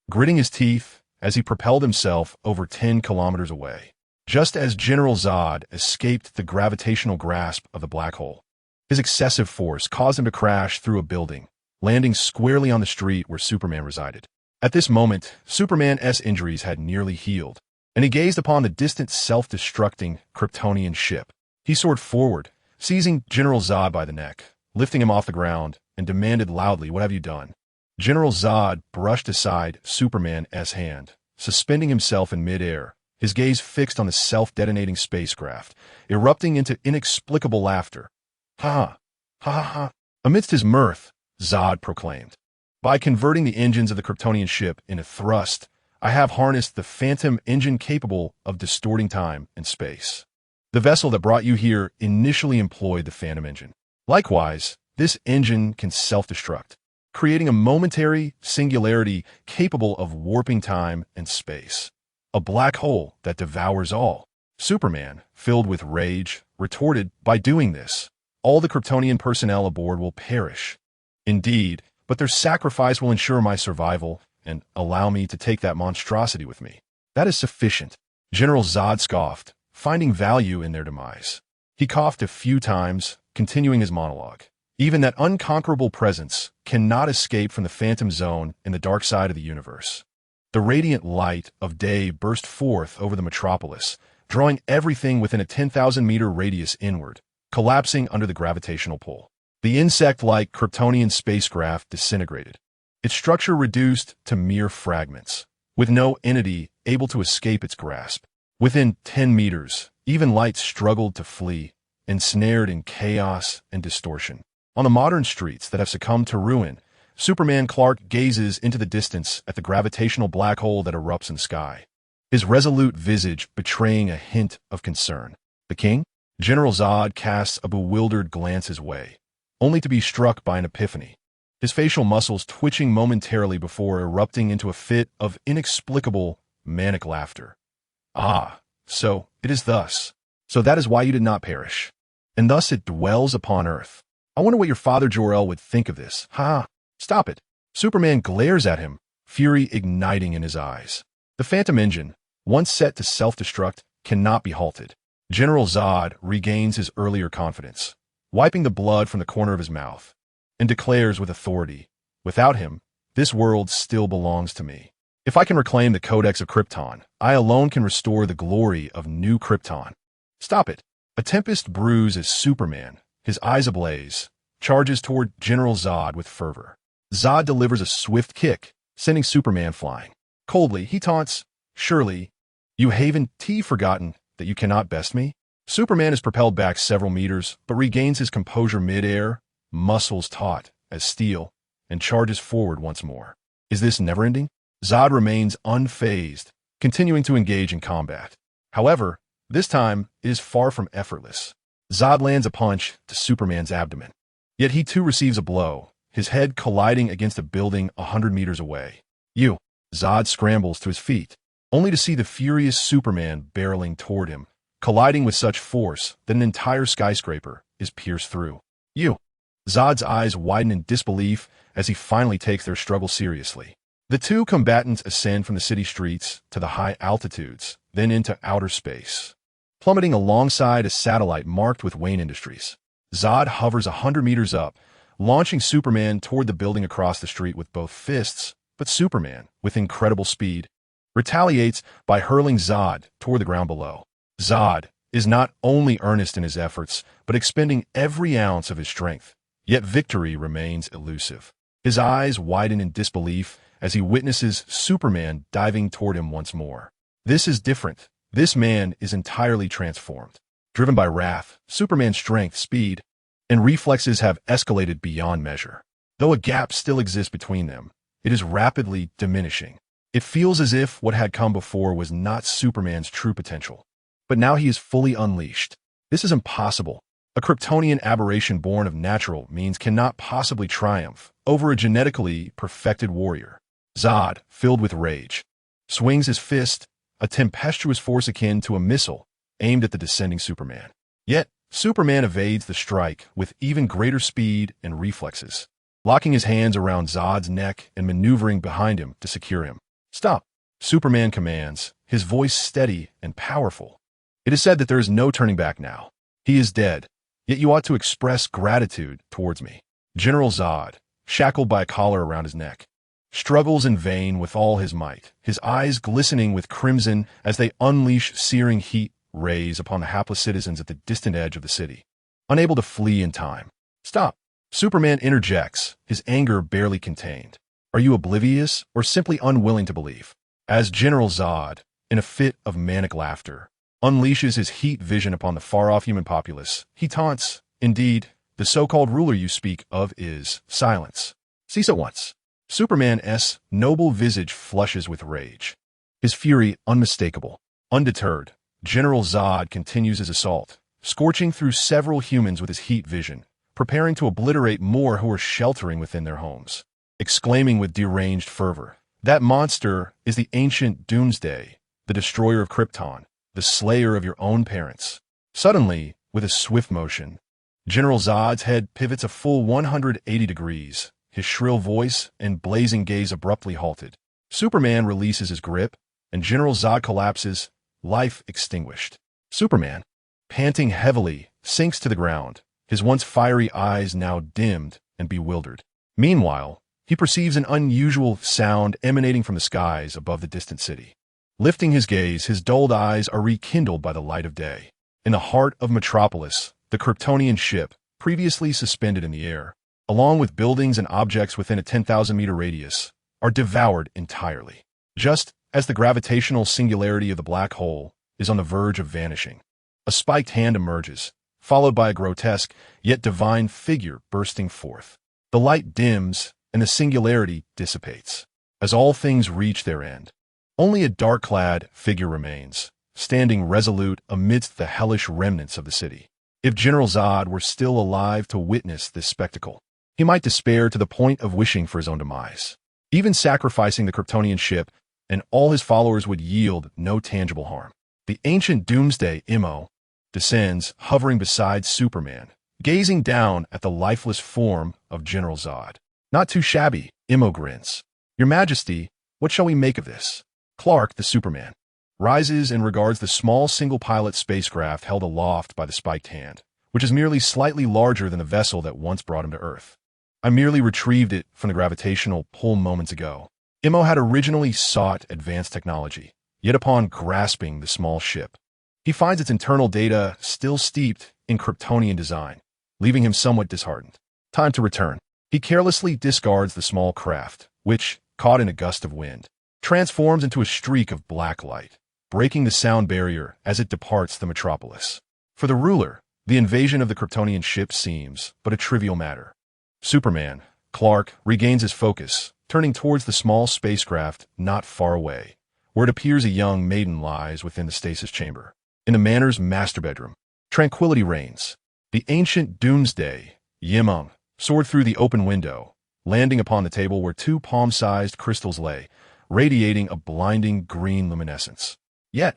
gritting his teeth as he propelled himself over 10 kilometers away. Just as General Zod escaped the gravitational grasp of the black hole, his excessive force caused him to crash through a building, landing squarely on the street where Superman resided. At this moment, Superman's injuries had nearly healed, and he gazed upon the distant self-destructing Kryptonian ship. He soared forward, seizing General Zod by the neck, lifting him off the ground, and demanded loudly, "What have you done?" General Zod brushed aside Superman's hand, suspending himself in midair, his gaze fixed on the self-detonating spacecraft, erupting into inexplicable laughter. "Ha! Ha ha ha!" Amidst his mirth, Zod proclaimed, "By converting the engines of the Kryptonian ship into thrust, I have harnessed the phantom engine capable of distorting time and space. The vessel that brought you here initially employed the phantom engine. Likewise, this engine can self-destruct, creating a momentary singularity capable of warping time and space. A black hole that devours all." Superman, filled with rage, retorted, "By doing this, all the Kryptonian personnel aboard will perish. Indeed, but their sacrifice will ensure my survival and allow me to take that monstrosity with me. That is sufficient." General Zod scoffed, finding value in their demise. He coughed a few times, continuing his monologue. "Even that unconquerable presence cannot escape from the phantom zone in the dark side of the universe." The radiant light of day burst forth over the metropolis, drawing everything within a 10,000-meter radius inward, collapsing under the gravitational pull. The insect-like Kryptonian spacecraft disintegrated, its structure reduced to mere fragments, with no entity able to escape its grasp. Within 10 meters, even light struggled to flee, ensnared in chaos and distortion. On the modern streets that have succumbed to ruin, Superman Clark gazes into the distance at the gravitational black hole that erupts in the sky, his resolute visage betraying a hint of concern. "The king?" General Zod casts a bewildered glance his way, only to be struck by an epiphany, his facial muscles twitching momentarily before erupting into a fit of inexplicable, manic laughter. "Ah, so it is thus. So that is why you did not perish. And thus it dwells upon Earth. I wonder what your father Jor-El would think of this. Ha! Stop it." Superman glares at him, fury igniting in his eyes. The phantom engine, once set to self-destruct, cannot be halted. General Zod regains his earlier confidence, wiping the blood from the corner of his mouth, and declares with authority, "Without him, this world still belongs to me. If I can reclaim the Codex of Krypton, I alone can restore the glory of New Krypton." "Stop it." A tempest brews as Superman, his eyes ablaze, charges toward General Zod with fervor. Zod delivers a swift kick, sending Superman flying. Coldly, he taunts, "Surely, you haven't forgotten that you cannot best me?" Superman is propelled back several meters, but regains his composure mid-air, muscles taut as steel, and charges forward once more. Is this never-ending? Zod remains unfazed, continuing to engage in combat. However, this time it is far from effortless. Zod lands a punch to Superman's abdomen. Yet he too receives a blow, his head colliding against a building 100 meters away. "You!" Zod scrambles to his feet, only to see the furious Superman barreling toward him, colliding with such force that an entire skyscraper is pierced through. "You!" Zod's eyes widen in disbelief as he finally takes their struggle seriously. The two combatants ascend from the city streets to the high altitudes, then into outer space, plummeting alongside a satellite marked with Wayne Industries. Zod hovers 100 meters up, launching Superman toward the building across the street with both fists, but Superman, with incredible speed, retaliates by hurling Zod toward the ground below. Zod is not only earnest in his efforts, but expending every ounce of his strength, yet victory remains elusive. His eyes widen in disbelief as he witnesses Superman diving toward him once more. This is different. This man is entirely transformed. Driven by wrath, Superman's strength, speed, and reflexes have escalated beyond measure. Though a gap still exists between them, it is rapidly diminishing. It feels as if what had come before was not Superman's true potential. But now he is fully unleashed. This is impossible. A Kryptonian aberration born of natural means cannot possibly triumph over a genetically perfected warrior. Zod, filled with rage, swings his fist, a tempestuous force akin to a missile aimed at the descending Superman. Yet, Superman evades the strike with even greater speed and reflexes, locking his hands around Zod's neck and maneuvering behind him to secure him. "Stop," Superman commands, his voice steady and powerful. "It is said that there is no turning back now. He is dead, yet you ought to express gratitude towards me." General Zod, shackled by a collar around his neck, struggles in vain with all his might, his eyes glistening with crimson as they unleash searing heat rays upon the hapless citizens at the distant edge of the city, unable to flee in time. "Stop," Superman interjects, his anger barely contained. "Are you oblivious or simply unwilling to believe?" As General Zod, in a fit of manic laughter, unleashes his heat vision upon the far-off human populace, he taunts, "Indeed, the so-called ruler you speak of is silence. Cease at once." Superman's noble visage flushes with rage, his fury unmistakable. Undeterred, General Zod continues his assault, scorching through several humans with his heat vision, preparing to obliterate more who are sheltering within their homes, exclaiming with deranged fervor, "That monster is the ancient Doomsday, the destroyer of Krypton, the slayer of your own parents." Suddenly, with a swift motion, General Zod's head pivots a full 180 degrees, his shrill voice and blazing gaze abruptly halted. Superman releases his grip, and General Zod collapses, life extinguished. Superman, panting heavily, sinks to the ground, his once fiery eyes now dimmed and bewildered. Meanwhile, he perceives an unusual sound emanating from the skies above the distant city. Lifting his gaze, his dulled eyes are rekindled by the light of day. In the heart of Metropolis, the Kryptonian ship, previously suspended in the air, along with buildings and objects within a 10,000-meter radius, are devoured entirely. Just as the gravitational singularity of the black hole is on the verge of vanishing, a spiked hand emerges, followed by a grotesque yet divine figure bursting forth. The light dims, and the singularity dissipates. As all things reach their end, only a dark-clad figure remains, standing resolute amidst the hellish remnants of the city. If General Zod were still alive to witness this spectacle, he might despair to the point of wishing for his own demise. Even sacrificing the Kryptonian ship, and all his followers would yield no tangible harm. The ancient Doomsday Immo descends, hovering beside Superman, gazing down at the lifeless form of General Zod. "Not too shabby," Immo grins. "Your Majesty, what shall we make of this?" Clark, the Superman, rises and regards the small single-pilot spacecraft held aloft by the spiked hand, which is merely slightly larger than the vessel that once brought him to Earth. "I merely retrieved it from the gravitational pull moments ago." Immo had originally sought advanced technology, yet upon grasping the small ship, he finds its internal data still steeped in Kryptonian design, leaving him somewhat disheartened. Time to return. He carelessly discards the small craft, which, caught in a gust of wind, transforms into a streak of black light, breaking the sound barrier as it departs the metropolis. For the ruler, the invasion of the Kryptonian ship seems but a trivial matter. Superman, Clark, regains his focus, turning towards the small spacecraft not far away, where it appears a young maiden lies within the stasis chamber. In the Manor's master bedroom, tranquility reigns. The ancient Doomsday, Meng, soared through the open window, landing upon the table where two palm-sized crystals lay, radiating a blinding green luminescence. Yet,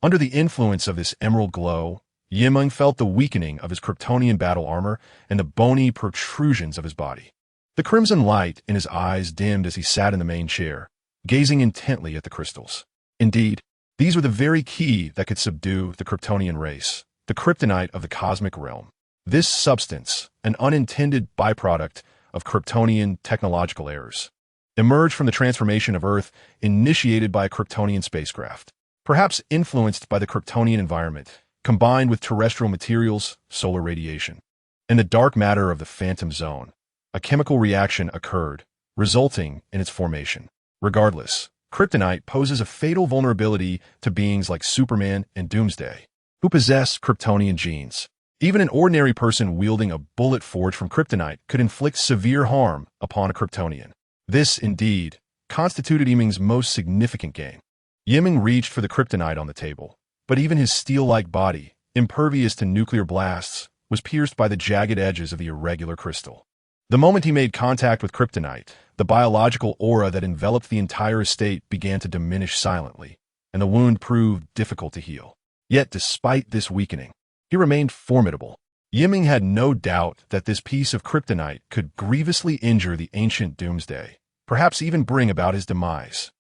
under the influence of this emerald glow, Meng felt the weakening of his Kryptonian battle armor and the bony protrusions of his body. The crimson light in his eyes dimmed as he sat in the main chair, gazing intently at the crystals. Indeed, these were the very key that could subdue the Kryptonian race, the kryptonite of the cosmic realm. This substance, an unintended byproduct of Kryptonian technological errors, emerged from the transformation of Earth initiated by a Kryptonian spacecraft, perhaps influenced by the Kryptonian environment, combined with terrestrial materials, solar radiation. In the dark matter of the Phantom Zone, a chemical reaction occurred, resulting in its formation. Regardless, kryptonite poses a fatal vulnerability to beings like Superman and Doomsday, who possess Kryptonian genes. Even an ordinary person wielding a bullet forged from kryptonite could inflict severe harm upon a Kryptonian. This, indeed, constituted Yiming's most significant gain. Yiming reached for the kryptonite on the table, but even his steel-like body, impervious to nuclear blasts, was pierced by the jagged edges of the irregular crystal. The moment he made contact with kryptonite, the biological aura that enveloped the entire estate began to diminish silently, and the wound proved difficult to heal. Yet despite this weakening, he remained formidable. Yiming had no doubt that this piece of kryptonite could grievously injure the ancient Doomsday, perhaps even bring about his demise.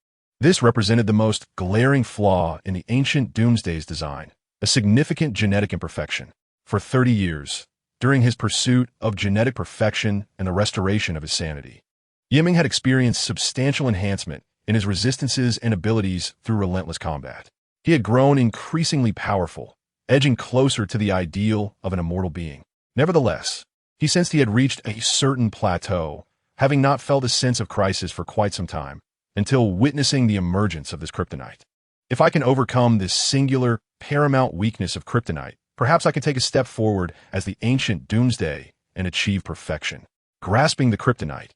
This represented the most glaring flaw in the ancient Doomsday's design, a significant genetic imperfection. For 30 years, during his pursuit of genetic perfection and the restoration of his sanity, Yiming had experienced substantial enhancement in his resistances and abilities through relentless combat. He had grown increasingly powerful, edging closer to the ideal of an immortal being. Nevertheless, he sensed he had reached a certain plateau, having not felt a sense of crisis for quite some time, until witnessing the emergence of this kryptonite. If I can overcome this singular, paramount weakness of kryptonite, perhaps I can take a step forward as the ancient Doomsday and achieve perfection. Grasping the kryptonite,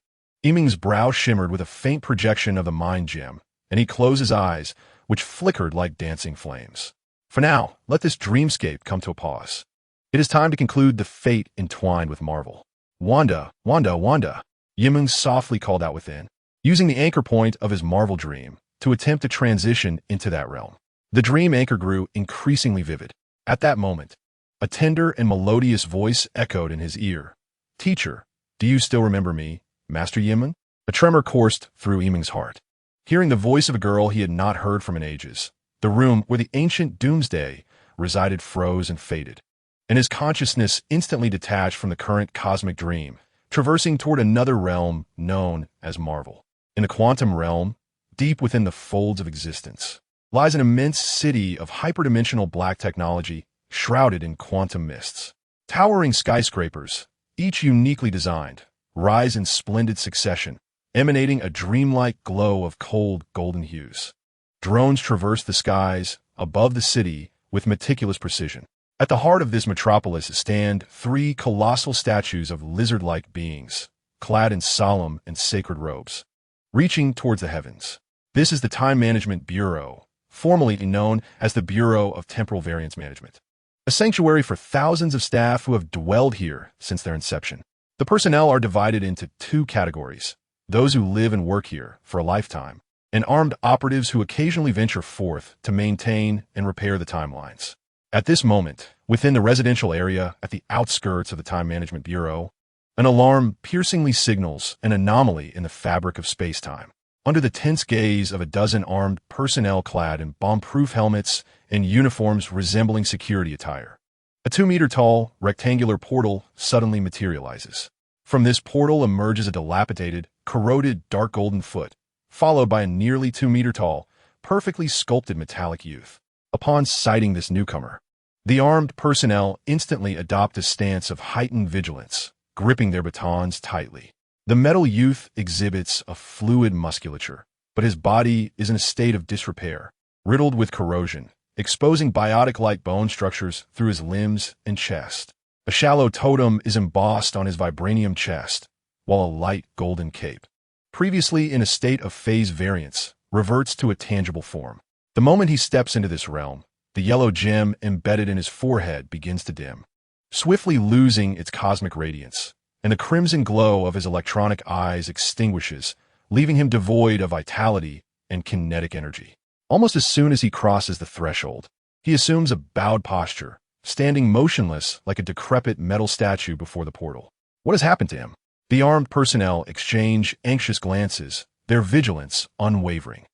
Yiming's brow shimmered with a faint projection of the mind gem, and he closed his eyes, which flickered like dancing flames. For now, let this dreamscape come to a pause. It is time to conclude the fate entwined with Marvel. Wanda, Wanda, Wanda, Yiming softly called out within, using the anchor point of his Marvel dream to attempt to transition into that realm. The dream anchor grew increasingly vivid. At that moment, a tender and melodious voice echoed in his ear. "Teacher, do you still remember me, Master Yiming?" A tremor coursed through Yiming's heart. Hearing the voice of a girl he had not heard from in ages, the room where the ancient Doomsday resided froze and faded, and his consciousness instantly detached from the current cosmic dream, traversing toward another realm known as Marvel. In the quantum realm, deep within the folds of existence, lies an immense city of hyperdimensional black technology shrouded in quantum mists. Towering skyscrapers, each uniquely designed, rise in splendid succession, emanating a dreamlike glow of cold golden hues. Drones traverse the skies above the city with meticulous precision. At the heart of this metropolis stand three colossal statues of lizard-like beings, clad in solemn and sacred robes, reaching towards the heavens. This is the Time Management Bureau, formerly known as the Bureau of Temporal Variance Management, a sanctuary for thousands of staff who have dwelled here since their inception. The personnel are divided into two categories: those who live and work here for a lifetime, and armed operatives who occasionally venture forth to maintain and repair the timelines. At this moment, within the residential area at the outskirts of the Time Management Bureau, an alarm piercingly signals an anomaly in the fabric of space-time. Under the tense gaze of a dozen armed personnel clad in bomb-proof helmets and uniforms resembling security attire, a 2-meter-tall, rectangular portal suddenly materializes. From this portal emerges a dilapidated, corroded dark golden foot, followed by a nearly 2-meter-tall, perfectly sculpted metallic youth. Upon sighting this newcomer, the armed personnel instantly adopt a stance of heightened vigilance, gripping their batons tightly. The metal youth exhibits a fluid musculature, but his body is in a state of disrepair, riddled with corrosion, exposing biotic-like bone structures through his limbs and chest. A shallow totem is embossed on his vibranium chest, while a light golden cape, previously in a state of phase variance, reverts to a tangible form. The moment he steps into this realm, the yellow gem embedded in his forehead begins to dim, swiftly losing its cosmic radiance, and the crimson glow of his electronic eyes extinguishes, leaving him devoid of vitality and kinetic energy. Almost as soon as he crosses the threshold, he assumes a bowed posture, standing motionless like a decrepit metal statue before the portal. What has happened to him? The armed personnel exchange anxious glances, their vigilance unwavering.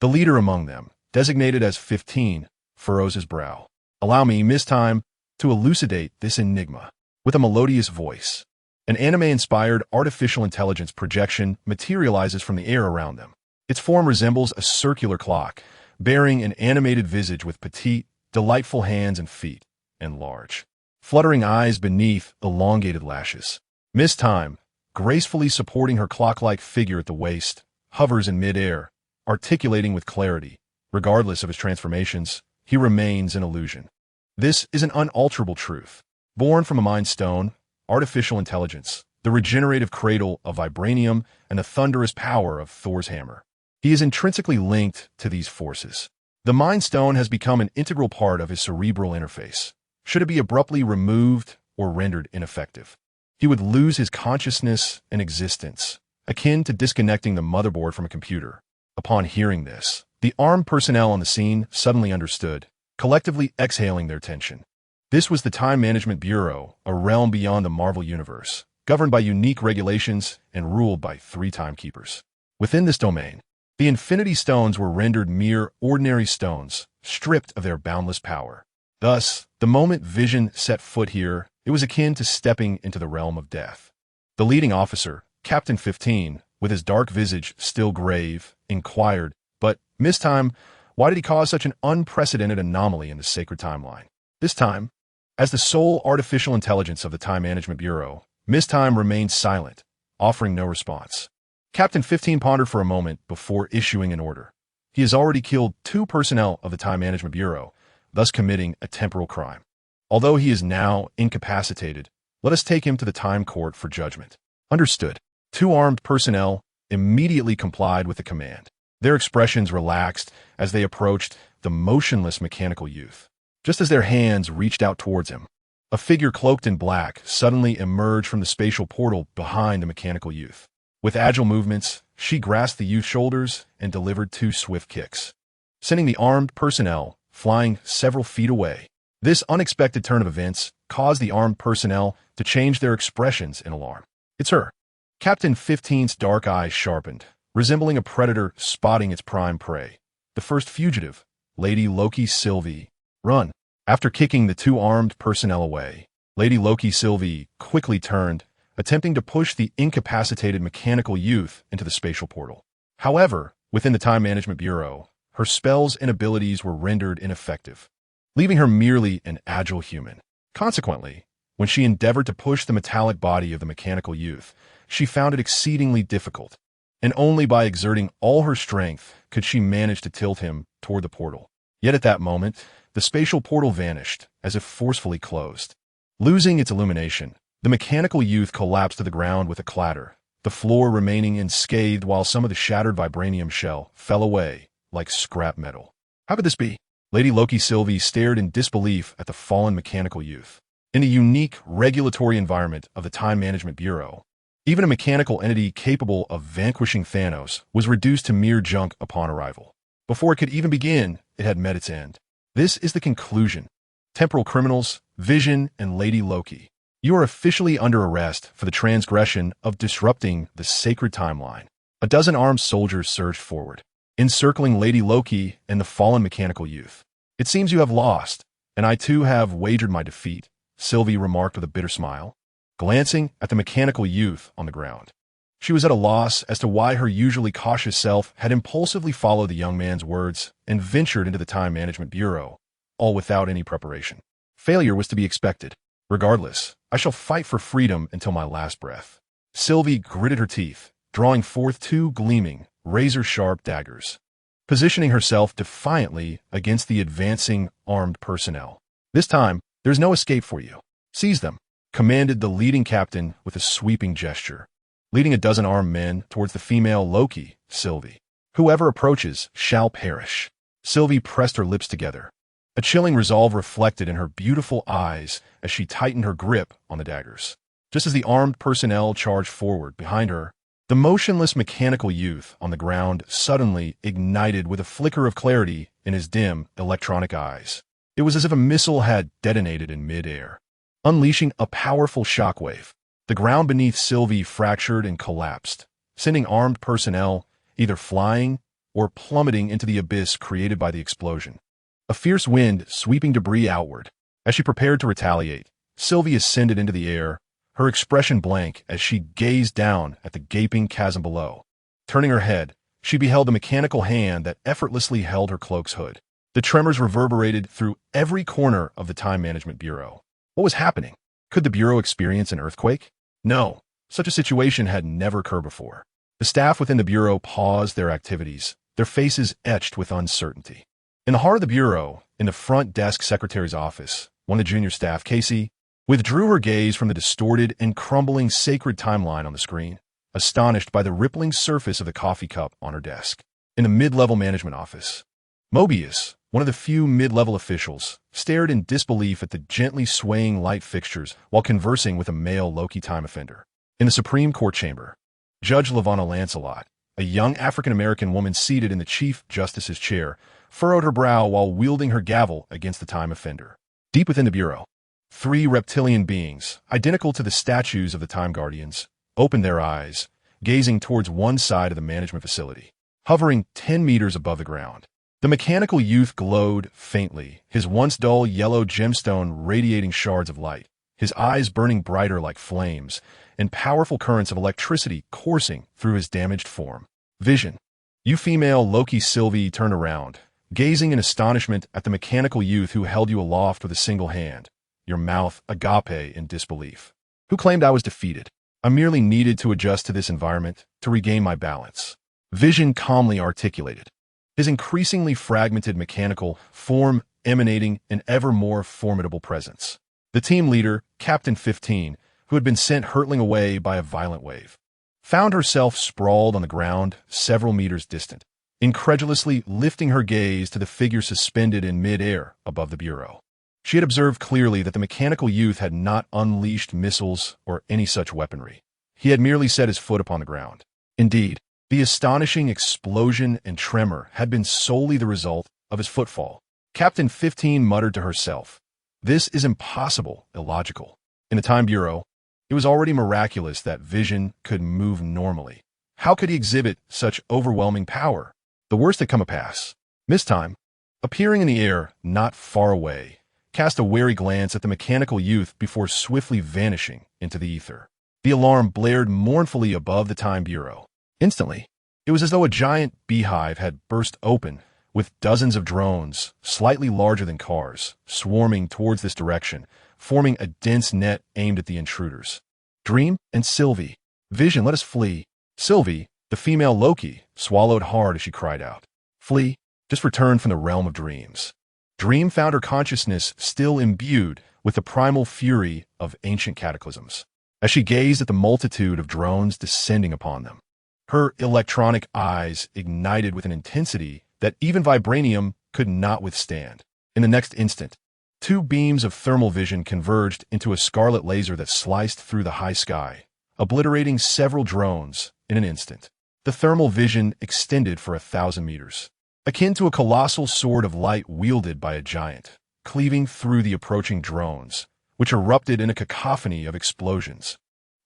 The leader among them, designated as 15, furrows his brow. "Allow me, Miss Time, to elucidate this enigma." With a melodious voice, an anime-inspired artificial intelligence projection materializes from the air around them. Its form resembles a circular clock, bearing an animated visage with petite, delightful hands and feet, and large, fluttering eyes beneath elongated lashes. Miss Time, gracefully supporting her clock-like figure at the waist, hovers in mid-air, articulating with clarity. Regardless of his transformations, he remains an illusion. This is an unalterable truth. Born from a mind stone, artificial intelligence, the regenerative cradle of vibranium, and the thunderous power of Thor's hammer, He is intrinsically linked to these forces. The Mind Stone has become an integral part of his cerebral interface. Should it be abruptly removed or rendered ineffective, he would lose his consciousness and existence, akin to disconnecting the motherboard from a computer. Upon hearing this, the armed personnel on the scene suddenly understood, collectively exhaling their tension. This was the Time Management Bureau, a realm beyond the Marvel Universe, governed by unique regulations and ruled by 3 timekeepers. Within this domain, the Infinity Stones were rendered mere ordinary stones, stripped of their boundless power. Thus, the moment Vision set foot here, it was akin to stepping into the realm of death. The leading officer, Captain 15, with his dark visage still grave, inquired, "But, Miss Time, why did he cause such an unprecedented anomaly in the sacred timeline?" This time, as the sole artificial intelligence of the Time Management Bureau, Miss Time remained silent, offering no response. Captain 15 pondered for a moment before issuing an order. He has already killed 2 personnel of the Time Management Bureau, thus committing a temporal crime. Although he is now incapacitated, let us take him to the Time Court for judgment. Understood. 2 armed personnel immediately complied with the command. Their expressions relaxed as they approached the motionless mechanical youth. Just as their hands reached out towards him, a figure cloaked in black suddenly emerged from the spatial portal behind the mechanical youth. With agile movements, she grasped the youth's shoulders and delivered 2 swift kicks, sending the armed personnel flying several feet away. This unexpected turn of events caused the armed personnel to change their expressions in alarm. "It's her." Captain 15's dark eyes sharpened, resembling a predator spotting its prime prey. The first fugitive, Lady Loki Sylvie. "Run." After kicking the 2 armed personnel away, Lady Loki Sylvie quickly turned, attempting to push the incapacitated mechanical youth into the spatial portal. However, within the Time Management Bureau, her spells and abilities were rendered ineffective, leaving her merely an agile human. Consequently, when she endeavored to push the metallic body of the mechanical youth, she found it exceedingly difficult, and only by exerting all her strength could she manage to tilt him toward the portal. Yet at that moment, the spatial portal vanished, as if forcefully closed. Losing its illumination, the mechanical youth collapsed to the ground with a clatter, the floor remaining unscathed while some of the shattered vibranium shell fell away like scrap metal. How could this be? Lady Loki Sylvie stared in disbelief at the fallen mechanical youth. In the unique regulatory environment of the Time Management Bureau, even a mechanical entity capable of vanquishing Thanos was reduced to mere junk upon arrival. Before it could even begin, it had met its end. This is the conclusion. Temporal criminals, Vision, and Lady Loki, you are officially under arrest for the transgression of disrupting the sacred timeline. A dozen armed soldiers surged forward, encircling Lady Loki and the fallen mechanical youth. "It seems you have lost, and I too have wagered my defeat," Sylvie remarked with a bitter smile, glancing at the mechanical youth on the ground. She was at a loss as to why her usually cautious self had impulsively followed the young man's words and ventured into the Time Management Bureau, all without any preparation. Failure was to be expected. Regardless, I shall fight for freedom until my last breath. Sylvie gritted her teeth, drawing forth 2 gleaming, razor-sharp daggers, positioning herself defiantly against the advancing armed personnel. "This time, there's no escape for you. Seize them," commanded the leading captain with a sweeping gesture, leading a dozen armed men towards the female Loki, Sylvie. "Whoever approaches shall perish." Sylvie pressed her lips together. A chilling resolve reflected in her beautiful eyes as she tightened her grip on the daggers. Just as the armed personnel charged forward behind her, the motionless mechanical youth on the ground suddenly ignited with a flicker of clarity in his dim, electronic eyes. It was as if a missile had detonated in mid-air, unleashing a powerful shockwave. The ground beneath Sylvie fractured and collapsed, sending armed personnel either flying or plummeting into the abyss created by the explosion. A fierce wind sweeping debris outward. As she prepared to retaliate, Sylvie ascended into the air, her expression blank as she gazed down at the gaping chasm below. Turning her head, she beheld the mechanical hand that effortlessly held her cloak's hood. The tremors reverberated through every corner of the Time Management Bureau. What was happening? Could the Bureau experience an earthquake? No, such a situation had never occurred before. The staff within the Bureau paused their activities, their faces etched with uncertainty. In the heart of the Bureau, in the front desk secretary's office, one of the junior staff, Casey, withdrew her gaze from the distorted and crumbling sacred timeline on the screen, astonished by the rippling surface of the coffee cup on her desk. In the mid-level management office, Mobius, one of the few mid-level officials, stared in disbelief at the gently swaying light fixtures while conversing with a male Loki time offender. In the Supreme Court chamber, Judge Lavanna Lancelot, a young African-American woman seated in the Chief Justice's chair, furrowed her brow while wielding her gavel against the time offender. Deep within the bureau, three reptilian beings, identical to the statues of the Time Guardians, opened their eyes, gazing towards one side of the management facility, hovering 10 meters above the ground. The mechanical youth glowed faintly, his once dull yellow gemstone radiating shards of light, his eyes burning brighter like flames, and powerful currents of electricity coursing through his damaged form. Vision. You female Loki Sylvie turned around, gazing in astonishment at the mechanical youth who held you aloft with a single hand, your mouth agape in disbelief. Who claimed I was defeated? I merely needed to adjust to this environment, to regain my balance. Vision calmly articulated, his increasingly fragmented mechanical form emanating an ever more formidable presence. The team leader, Captain 15, who had been sent hurtling away by a violent wave, found herself sprawled on the ground several meters distant, incredulously lifting her gaze to the figure suspended in mid-air above the bureau. She had observed clearly that the mechanical youth had not unleashed missiles or any such weaponry. He had merely set his foot upon the ground. Indeed, the astonishing explosion and tremor had been solely the result of his footfall. Captain 15 muttered to herself, "This is impossible, illogical." In the Time Bureau, it was already miraculous that Vision could move normally. How could he exhibit such overwhelming power? The worst had come to pass. Mistime, appearing in the air not far away, cast a wary glance at the mechanical youth before swiftly vanishing into the ether. The alarm blared mournfully above the Time Bureau. Instantly, it was as though a giant beehive had burst open, with dozens of drones, slightly larger than cars, swarming towards this direction, forming a dense net aimed at the intruders. Dream and Sylvie. Vision, let us flee. Sylvie, the female Loki, swallowed hard as she cried out. Flee, just returned from the realm of dreams. Dream found her consciousness still imbued with the primal fury of ancient cataclysms. As she gazed at the multitude of drones descending upon them, her electronic eyes ignited with an intensity that even vibranium could not withstand. In the next instant, two beams of thermal vision converged into a scarlet laser that sliced through the high sky, obliterating several drones in an instant. The thermal vision extended for 1,000 meters, akin to a colossal sword of light wielded by a giant, cleaving through the approaching drones, which erupted in a cacophony of explosions.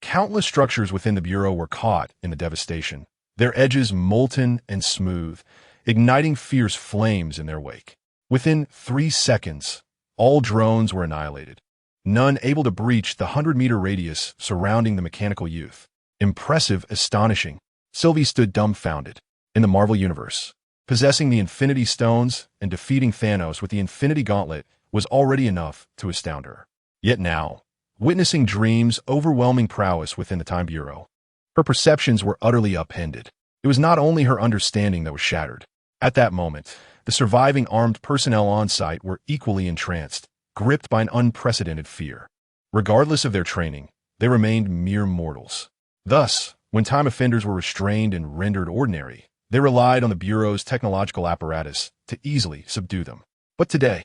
Countless structures within the Bureau were caught in the devastation, their edges molten and smooth, igniting fierce flames in their wake. Within 3 seconds, all drones were annihilated, none able to breach the 100-meter radius surrounding the mechanical youth. Impressive, astonishing. Sylvie stood dumbfounded. In the Marvel Universe, possessing the Infinity Stones and defeating Thanos with the Infinity Gauntlet was already enough to astound her. Yet now, witnessing Dream's overwhelming prowess within the Time Bureau, her perceptions were utterly upended. It was not only her understanding that was shattered. At that moment, the surviving armed personnel on site were equally entranced, gripped by an unprecedented fear. Regardless of their training, they remained mere mortals. Thus, when time offenders were restrained and rendered ordinary, they relied on the Bureau's technological apparatus to easily subdue them. But today,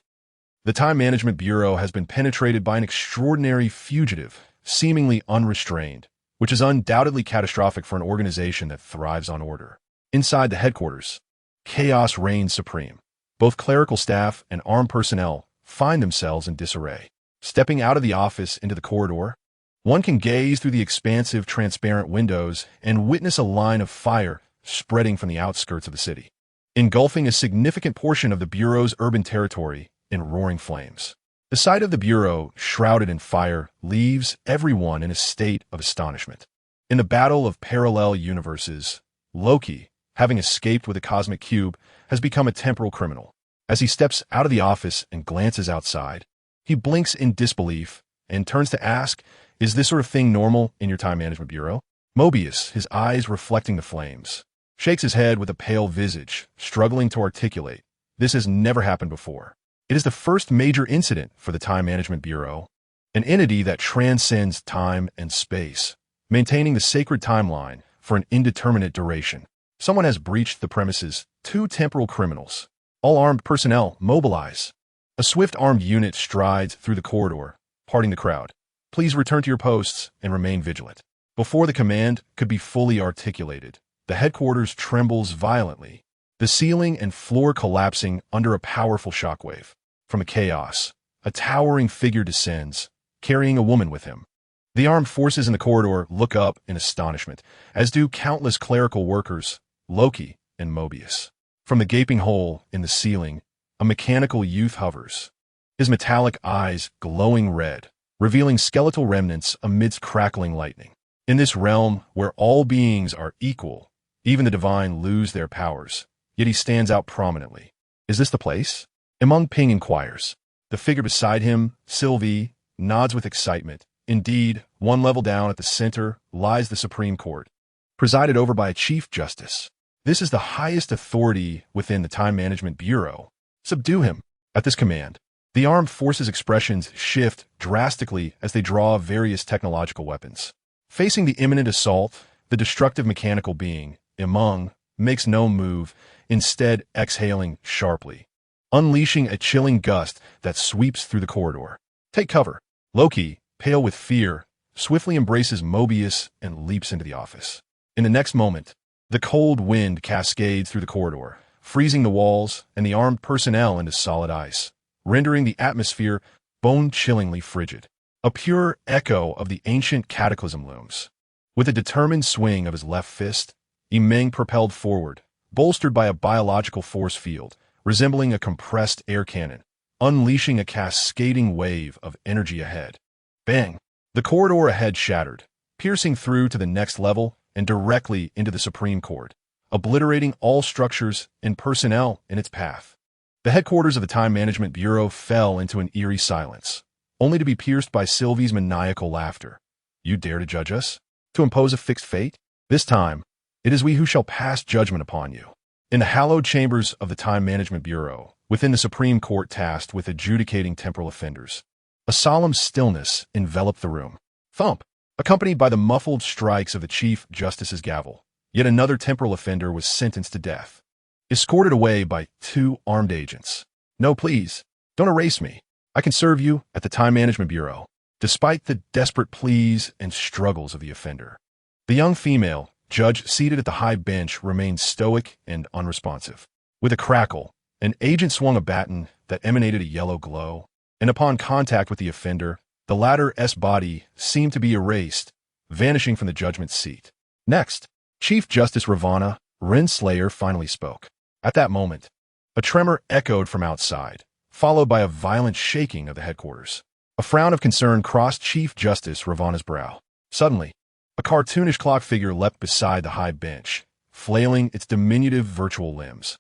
the Time Management Bureau has been penetrated by an extraordinary fugitive, seemingly unrestrained, which is undoubtedly catastrophic for an organization that thrives on order. Inside the headquarters, chaos reigns supreme. Both clerical staff and armed personnel find themselves in disarray. Stepping out of the office into the corridor, one can gaze through the expansive, transparent windows and witness a line of fire spreading from the outskirts of the city, engulfing a significant portion of the Bureau's urban territory in roaring flames. The sight of the Bureau, shrouded in fire, leaves everyone in a state of astonishment. In the battle of parallel universes, Loki, having escaped with a cosmic cube, has become a temporal criminal. As he steps out of the office and glances outside, he blinks in disbelief and turns to ask, "Is this sort of thing normal in your Time Management Bureau?" Mobius, his eyes reflecting the flames, shakes his head with a pale visage, struggling to articulate, "This has never happened before." It is the first major incident for the Time Management Bureau, an entity that transcends time and space, maintaining the sacred timeline for an indeterminate duration. Someone has breached the premises 2 temporal criminals. All armed personnel, mobilize. A swift armed unit strides through the corridor, parting the crowd. Please return to your posts and remain vigilant. Before the command could be fully articulated, the headquarters trembles violently, the ceiling and floor collapsing under a powerful shockwave. From the chaos, a towering figure descends, carrying a woman with him. The armed forces in the corridor look up in astonishment, as do countless clerical workers, Loki and Mobius. From the gaping hole in the ceiling, a mechanical youth hovers, his metallic eyes glowing red, revealing skeletal remnants amidst crackling lightning. In this realm where all beings are equal, even the divine lose their powers, yet he stands out prominently. Is this the place? Ping inquires. The figure beside him, Sylvie, nods with excitement. Indeed, one level down at the center lies the Supreme Court, presided over by a Chief Justice. This is the highest authority within the Time Management Bureau. Subdue him. At this command, the armed forces' expressions shift drastically as they draw various technological weapons. Facing the imminent assault, the destructive mechanical being, Meng, makes no move, instead exhaling sharply, unleashing a chilling gust that sweeps through the corridor. Take cover. Loki, pale with fear, swiftly embraces Mobius and leaps into the office. In the next moment, the cold wind cascades through the corridor, freezing the walls and the armed personnel into solid ice, rendering the atmosphere bone-chillingly frigid. A pure echo of the ancient cataclysm looms. With a determined swing of his left fist, Meng propelled forward, bolstered by a biological force field, resembling a compressed air cannon, unleashing a cascading wave of energy ahead. Bang! The corridor ahead shattered, piercing through to the next level and directly into the Supreme Court, obliterating all structures and personnel in its path. The headquarters of the Time Management Bureau fell into an eerie silence, only to be pierced by Sylvie's maniacal laughter. You dare to judge us? To impose a fixed fate? This time, it is we who shall pass judgment upon you. In the hallowed chambers of the Time Management Bureau, within the Supreme Court tasked with adjudicating temporal offenders, a solemn stillness enveloped the room. Thump! Accompanied by the muffled strikes of the Chief Justice's gavel, yet another temporal offender was sentenced to death, escorted away by 2 armed agents. No, please, don't erase me. I can serve you at the Time Management Bureau, despite the desperate pleas and struggles of the offender. The young female, judge seated at the high bench, remained stoic and unresponsive. With a crackle, an agent swung a baton that emanated a yellow glow, and upon contact with the offender, the latter's body seemed to be erased, vanishing from the judgment seat. Next, Chief Justice Ravana Renslayer finally spoke. At that moment, a tremor echoed from outside, followed by a violent shaking of the headquarters. A frown of concern crossed Chief Justice Ravana's brow. Suddenly, a cartoonish clock figure leapt beside the high bench, flailing its diminutive virtual limbs.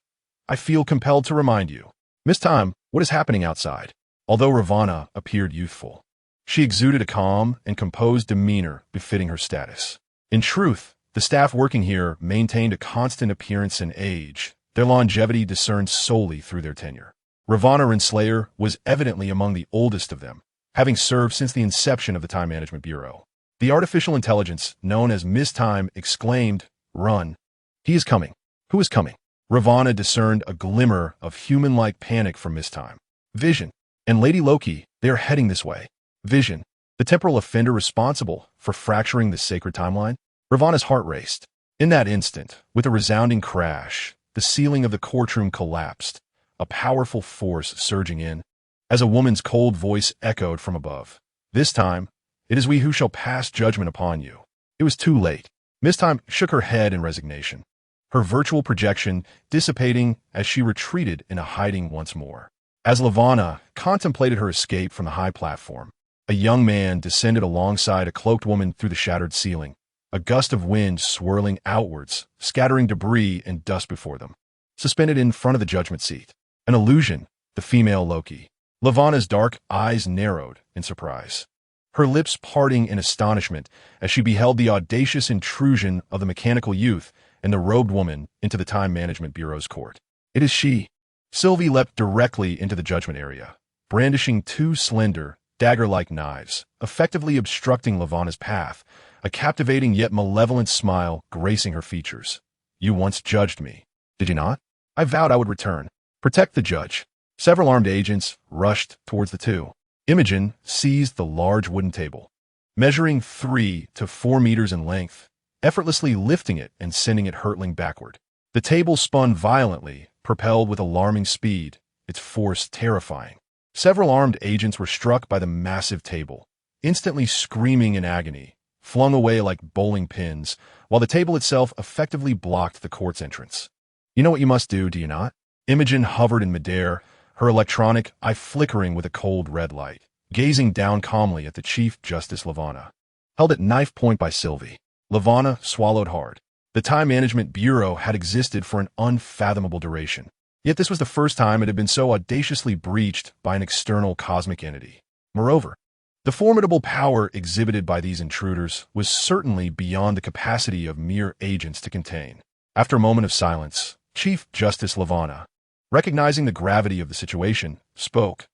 I feel compelled to remind you, Miss Time, what is happening outside? Although Ravana appeared youthful, she exuded a calm and composed demeanor befitting her status. In truth, the staff working here maintained a constant appearance and age, their longevity discerned solely through their tenure. Ravana Renslayer was evidently among the oldest of them, having served since the inception of the Time Management Bureau. The artificial intelligence, known as Miss Time, exclaimed, "Run! He is coming! Who is coming?" Ravana discerned a glimmer of human-like panic from Miss Time. Vision and Lady Loki, they are heading this way. Vision, the temporal offender responsible for fracturing the sacred timeline? Ravana's heart raced. In that instant, with a resounding crash, the ceiling of the courtroom collapsed, a powerful force surging in, as a woman's cold voice echoed from above. This time, it is we who shall pass judgment upon you. It was too late. Miss Time shook her head in resignation, her virtual projection dissipating as she retreated into hiding once more. As Lavana contemplated her escape from the high platform, a young man descended alongside a cloaked woman through the shattered ceiling, a gust of wind swirling outwards, scattering debris and dust before them. Suspended in front of the judgment seat, an illusion, the female Loki. Lavana's dark eyes narrowed in surprise, her lips parting in astonishment as she beheld the audacious intrusion of the mechanical youth and the robed woman into the Time Management Bureau's court. It is she. Sylvie leapt directly into the judgment area, brandishing 2 slender, dagger-like knives, effectively obstructing Lavana's path, a captivating yet malevolent smile gracing her features. You once judged me, did you not? I vowed I would return. Protect the judge. Several armed agents rushed towards the two. Imogen seized the large wooden table, measuring 3 to 4 meters in length, effortlessly lifting it and sending it hurtling backward. The table spun violently, propelled with alarming speed, its force terrifying. Several armed agents were struck by the massive table, instantly screaming in agony, flung away like bowling pins, while the table itself effectively blocked the court's entrance. You know what you must do, do you not? Imogen hovered in midair, her electronic eye flickering with a cold red light, gazing down calmly at the Chief Justice Levana. Held at knife point by Sylvie, Levana swallowed hard. The Time Management Bureau had existed for an unfathomable duration. Yet this was the first time it had been so audaciously breached by an external cosmic entity. Moreover, the formidable power exhibited by these intruders was certainly beyond the capacity of mere agents to contain. After a moment of silence, Chief Justice Levana, recognizing the gravity of the situation, spoke.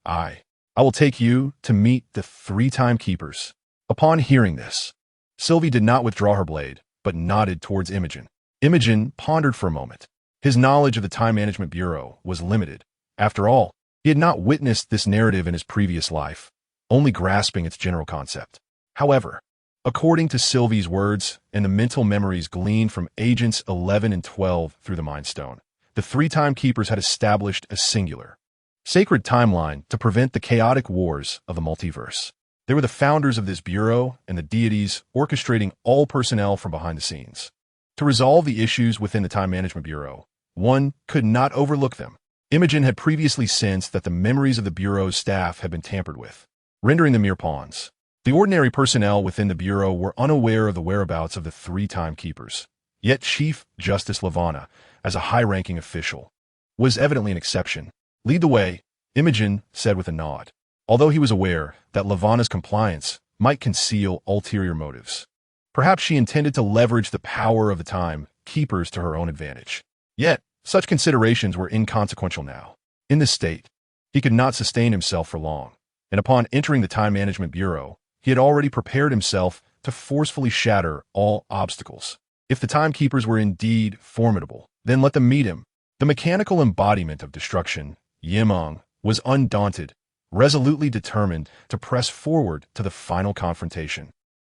I will take you to meet the 3 timekeepers. Upon hearing this, Sylvie did not withdraw her blade, but nodded towards Imogen. Imogen pondered for a moment. His knowledge of the Time Management Bureau was limited. After all, he had not witnessed this narrative in his previous life, only grasping its general concept. However, according to Sylvie's words and the mental memories gleaned from Agents 11 and 12 through the Mind Stone, the 3 timekeepers had established a singular, sacred timeline to prevent the chaotic wars of the multiverse. They were the founders of this bureau and the deities orchestrating all personnel from behind the scenes. To resolve the issues within the Time Management Bureau, one could not overlook them. Imogen had previously sensed that the memories of the Bureau's staff had been tampered with, rendering them mere pawns. The ordinary personnel within the Bureau were unaware of the whereabouts of the 3 timekeepers. Yet Chief Justice Levana, as a high-ranking official, was evidently an exception. Lead the way, Imogen said with a nod, although he was aware that Levana's compliance might conceal ulterior motives. Perhaps she intended to leverage the power of the timekeepers to her own advantage. Yet, such considerations were inconsequential now. In this state, he could not sustain himself for long, and upon entering the Time Management Bureau, he had already prepared himself to forcefully shatter all obstacles. If the timekeepers were indeed formidable, then let them meet him. The mechanical embodiment of destruction, Meng, was undaunted, resolutely determined to press forward to the final confrontation.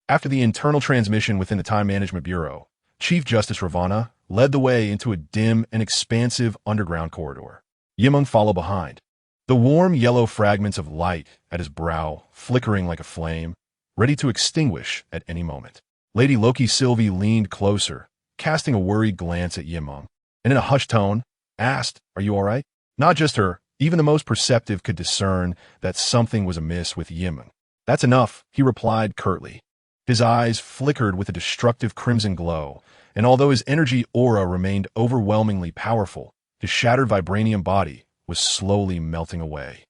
After the internal transmission within the Time Management Bureau, Chief Justice Ravana led the way into a dim and expansive underground corridor. Meng followed behind, the warm yellow fragments of light at his brow flickering like a flame, ready to extinguish at any moment. Lady Loki Sylvie leaned closer, casting a worried glance at Meng, and in a hushed tone, asked, "Are you all right?" Not just her, even the most perceptive could discern that something was amiss with Meng. "That's enough," he replied curtly. His eyes flickered with a destructive crimson glow, and although his energy aura remained overwhelmingly powerful, his shattered vibranium body was slowly melting away,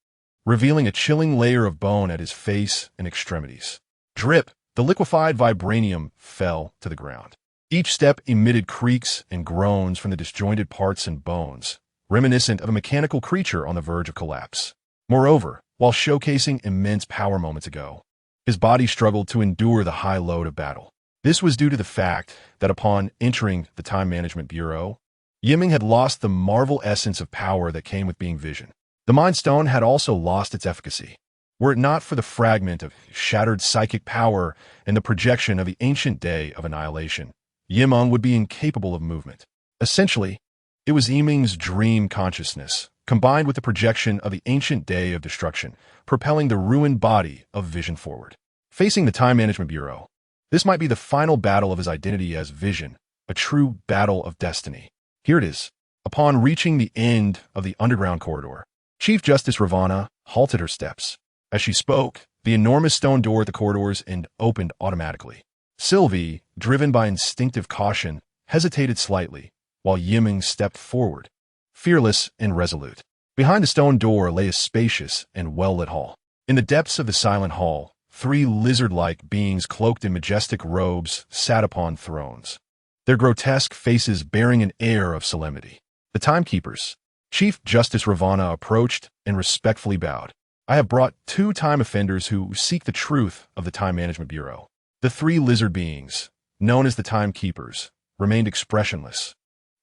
revealing a chilling layer of bone at his face and extremities. Drip! The liquefied vibranium fell to the ground. Each step emitted creaks and groans from the disjointed parts and bones, reminiscent of a mechanical creature on the verge of collapse. Moreover, while showcasing immense power moments ago, his body struggled to endure the high load of battle. This was due to the fact that upon entering the Time Management Bureau, Meng had lost the marvel essence of power that came with being Vision. The Mind Stone had also lost its efficacy. Were it not for the fragment of shattered psychic power and the projection of the ancient day of annihilation, Meng would be incapable of movement. Essentially, it was Meng's dream consciousness, combined with the projection of the ancient day of destruction, propelling the ruined body of Vision forward. Facing the Time Management Bureau, this might be the final battle of his identity as Vision, a true battle of destiny. Here it is. Upon reaching the end of the underground corridor, Chief Justice Ravana halted her steps. As she spoke, the enormous stone door at the corridor's end opened automatically. Sylvie, driven by instinctive caution, hesitated slightly, while Meng stepped forward, fearless and resolute. Behind the stone door lay a spacious and well-lit hall. In the depths of the silent hall, 3 lizard-like beings cloaked in majestic robes sat upon thrones, their grotesque faces bearing an air of solemnity. The timekeepers. Chief Justice Ravana approached and respectfully bowed. "I have brought 2 time offenders who seek the truth of the Time Management Bureau." The 3 lizard beings, known as the timekeepers, remained expressionless,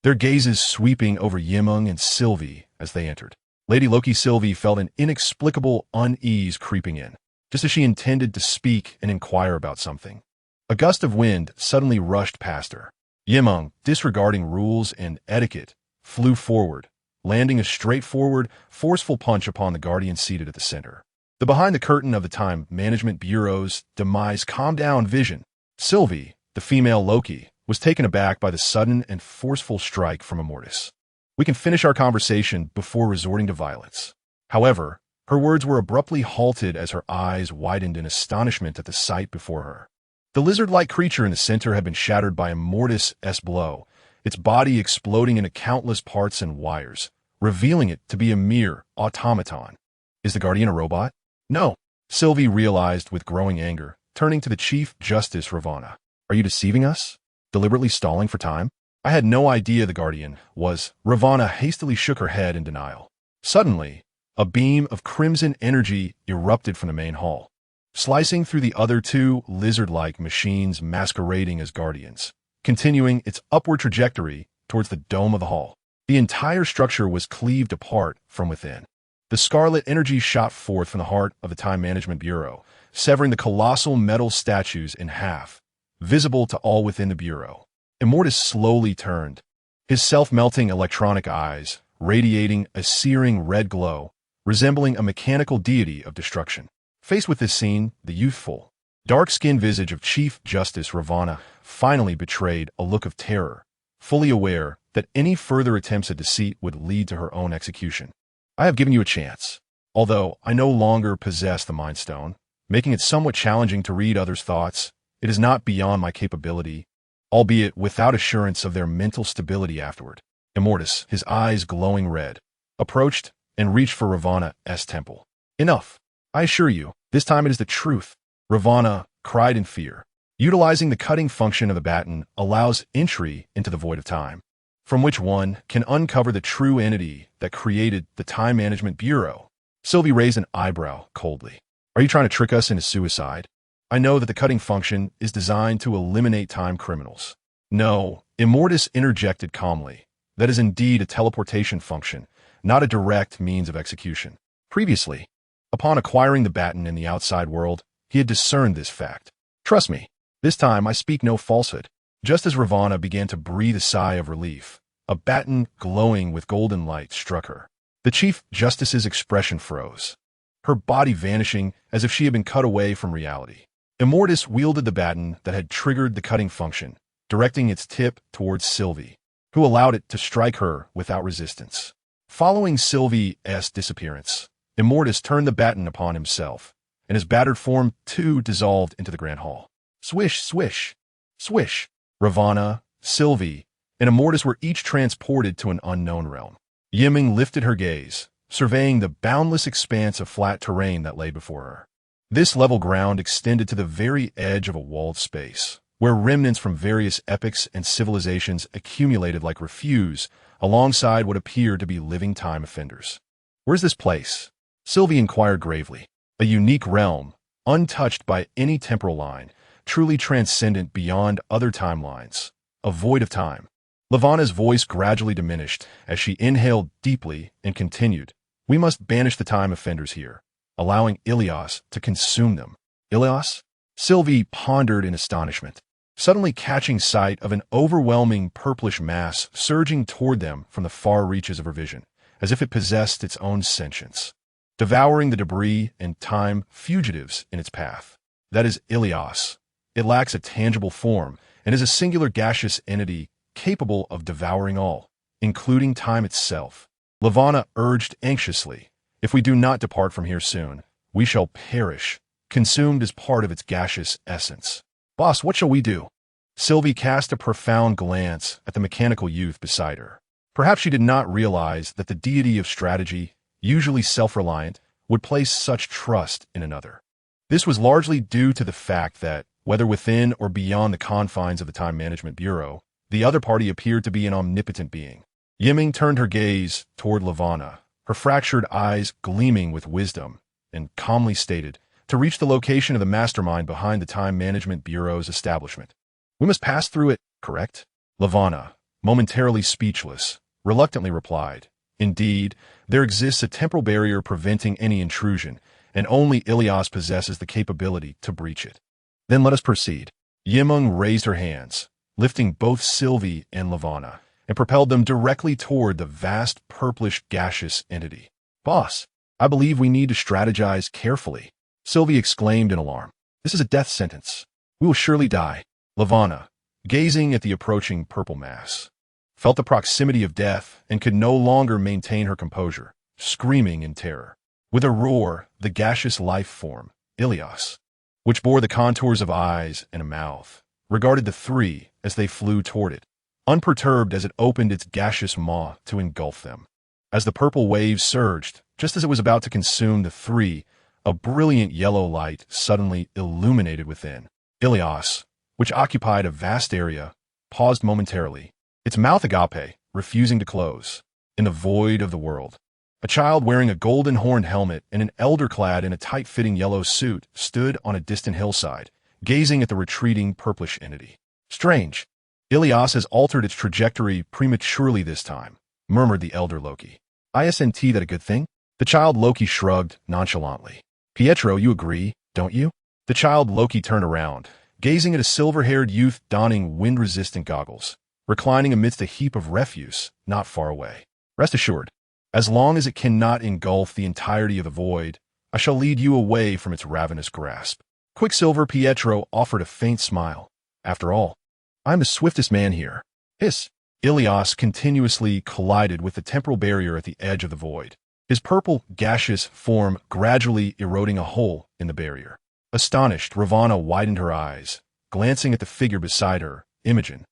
their gazes sweeping over Meng and Sylvie as they entered. Lady Loki Sylvie felt an inexplicable unease creeping in, just as she intended to speak and inquire about something. A gust of wind suddenly rushed past her. Meng, disregarding rules and etiquette, flew forward, landing a straightforward, forceful punch upon the guardian seated at the center. The behind the curtain of the Time Management Bureau's demise calmed down vision. Sylvie, the female Loki, was taken aback by the sudden and forceful strike from Immortus. We can finish our conversation before resorting to violence. However, her words were abruptly halted as her eyes widened in astonishment at the sight before her. The lizard-like creature in the center had been shattered by Immortus' blow, its body exploding into countless parts and wires, revealing it to be a mere automaton. Is the Guardian a robot? No, Sylvie realized with growing anger, turning to the Chief Justice Ravonna. Are you deceiving us? Deliberately stalling for time? I had no idea the Guardian was. Ravonna hastily shook her head in denial. Suddenly, a beam of crimson energy erupted from the main hall, slicing through the other two lizard-like machines masquerading as guardians, continuing its upward trajectory towards the dome of the hall. The entire structure was cleaved apart from within. The scarlet energy shot forth from the heart of the Time Management Bureau, severing the colossal metal statues in half, visible to all within the Bureau. Immortus slowly turned, his self-melting electronic eyes radiating a searing red glow, resembling a mechanical deity of destruction. Faced with this scene, the youthful, dark-skinned visage of Chief Justice Ravonna finally betrayed a look of terror, fully aware that any further attempts at deceit would lead to her own execution. I have given you a chance, although I no longer possess the Mind Stone, making it somewhat challenging to read others' thoughts. It is not beyond my capability, albeit without assurance of their mental stability afterward. Immortus, his eyes glowing red, approached and reached for Ravonna's temple. Enough. I assure you, this time it is the truth. Ravonna cried in fear. Utilizing the cutting function of the baton allows entry into the void of time, from which one can uncover the true entity that created the Time Management Bureau. Sylvie raised an eyebrow coldly. Are you trying to trick us into suicide? I know that the cutting function is designed to eliminate time criminals. No, Immortus interjected calmly. That is indeed a teleportation function, not a direct means of execution. Previously, upon acquiring the baton in the outside world, he had discerned this fact. Trust me, this time I speak no falsehood. Just as Ravonna began to breathe a sigh of relief, a baton glowing with golden light struck her. The Chief Justice's expression froze, her body vanishing as if she had been cut away from reality. Immortus wielded the baton that had triggered the cutting function, directing its tip towards Sylvie, who allowed it to strike her without resistance. Following Sylvie's disappearance, Immortus turned the baton upon himself, and his battered form too dissolved into the Grand Hall. Swish, swish, swish. Ravonna, Sylvie, and Immortus were each transported to an unknown realm. Meng lifted her gaze, surveying the boundless expanse of flat terrain that lay before her. This level ground extended to the very edge of a walled space, where remnants from various epochs and civilizations accumulated like refuse alongside what appeared to be living time offenders. Where's this place? Sylvie inquired gravely. A unique realm, untouched by any temporal line, truly transcendent beyond other timelines, a void of time. Lavana's voice gradually diminished as she inhaled deeply and continued. We must banish the time offenders here, allowing Ilios to consume them. Ilios? Sylvie pondered in astonishment, suddenly catching sight of an overwhelming purplish mass surging toward them from the far reaches of her vision, as if it possessed its own sentience, devouring the debris and time fugitives in its path. That is Ilios. It lacks a tangible form and is a singular gaseous entity capable of devouring all, including time itself. Lavonna urged anxiously, if we do not depart from here soon, we shall perish, consumed as part of its gaseous essence. Boss, what shall we do? Sylvie cast a profound glance at the mechanical youth beside her. Perhaps she did not realize that the deity of strategy, usually self-reliant, would place such trust in another. This was largely due to the fact that, whether within or beyond the confines of the Time Management Bureau, the other party appeared to be an omnipotent being. Meng turned her gaze toward Lavonna, her fractured eyes gleaming with wisdom, and calmly stated, to reach the location of the mastermind behind the Time Management Bureau's establishment. We must pass through it, correct? Lavonna, momentarily speechless, reluctantly replied, "Indeed, there exists a temporal barrier preventing any intrusion, and only Ilias possesses the capability to breach it." "Then let us proceed." Meng raised her hands, lifting both Sylvie and Lavanna, and propelled them directly toward the vast purplish gaseous entity. "Boss, I believe we need to strategize carefully," Sylvie exclaimed in alarm. "This is a death sentence. We will surely die." Lavanna, gazing at the approaching purple mass, felt the proximity of death and could no longer maintain her composure, screaming in terror. With a roar, the gaseous life form, Ilias, which bore the contours of eyes and a mouth, regarded the three as they flew toward it, unperturbed as it opened its gaseous maw to engulf them. As the purple wave surged, just as it was about to consume the three, a brilliant yellow light suddenly illuminated within. Ilias, which occupied a vast area, paused momentarily, its mouth agape, refusing to close. In the void of the world, a child wearing a golden horned helmet and an elder clad in a tight-fitting yellow suit stood on a distant hillside, gazing at the retreating purplish entity. "Strange. Ilias has altered its trajectory prematurely this time," murmured the elder Loki. "Isn't that a good thing?" The child Loki shrugged nonchalantly. "Pietro, you agree, don't you?" The child Loki turned around, gazing at a silver-haired youth donning wind-resistant goggles, reclining amidst a heap of refuse not far away. "Rest assured, as long as it cannot engulf the entirety of the void, I shall lead you away from its ravenous grasp." Quicksilver Pietro offered a faint smile. "After all, I'm the swiftest man here." Hiss! Ilias continuously collided with the temporal barrier at the edge of the void, his purple, gaseous form gradually eroding a hole in the barrier. Astonished, Ravana widened her eyes, glancing at the figure beside her, Imogen,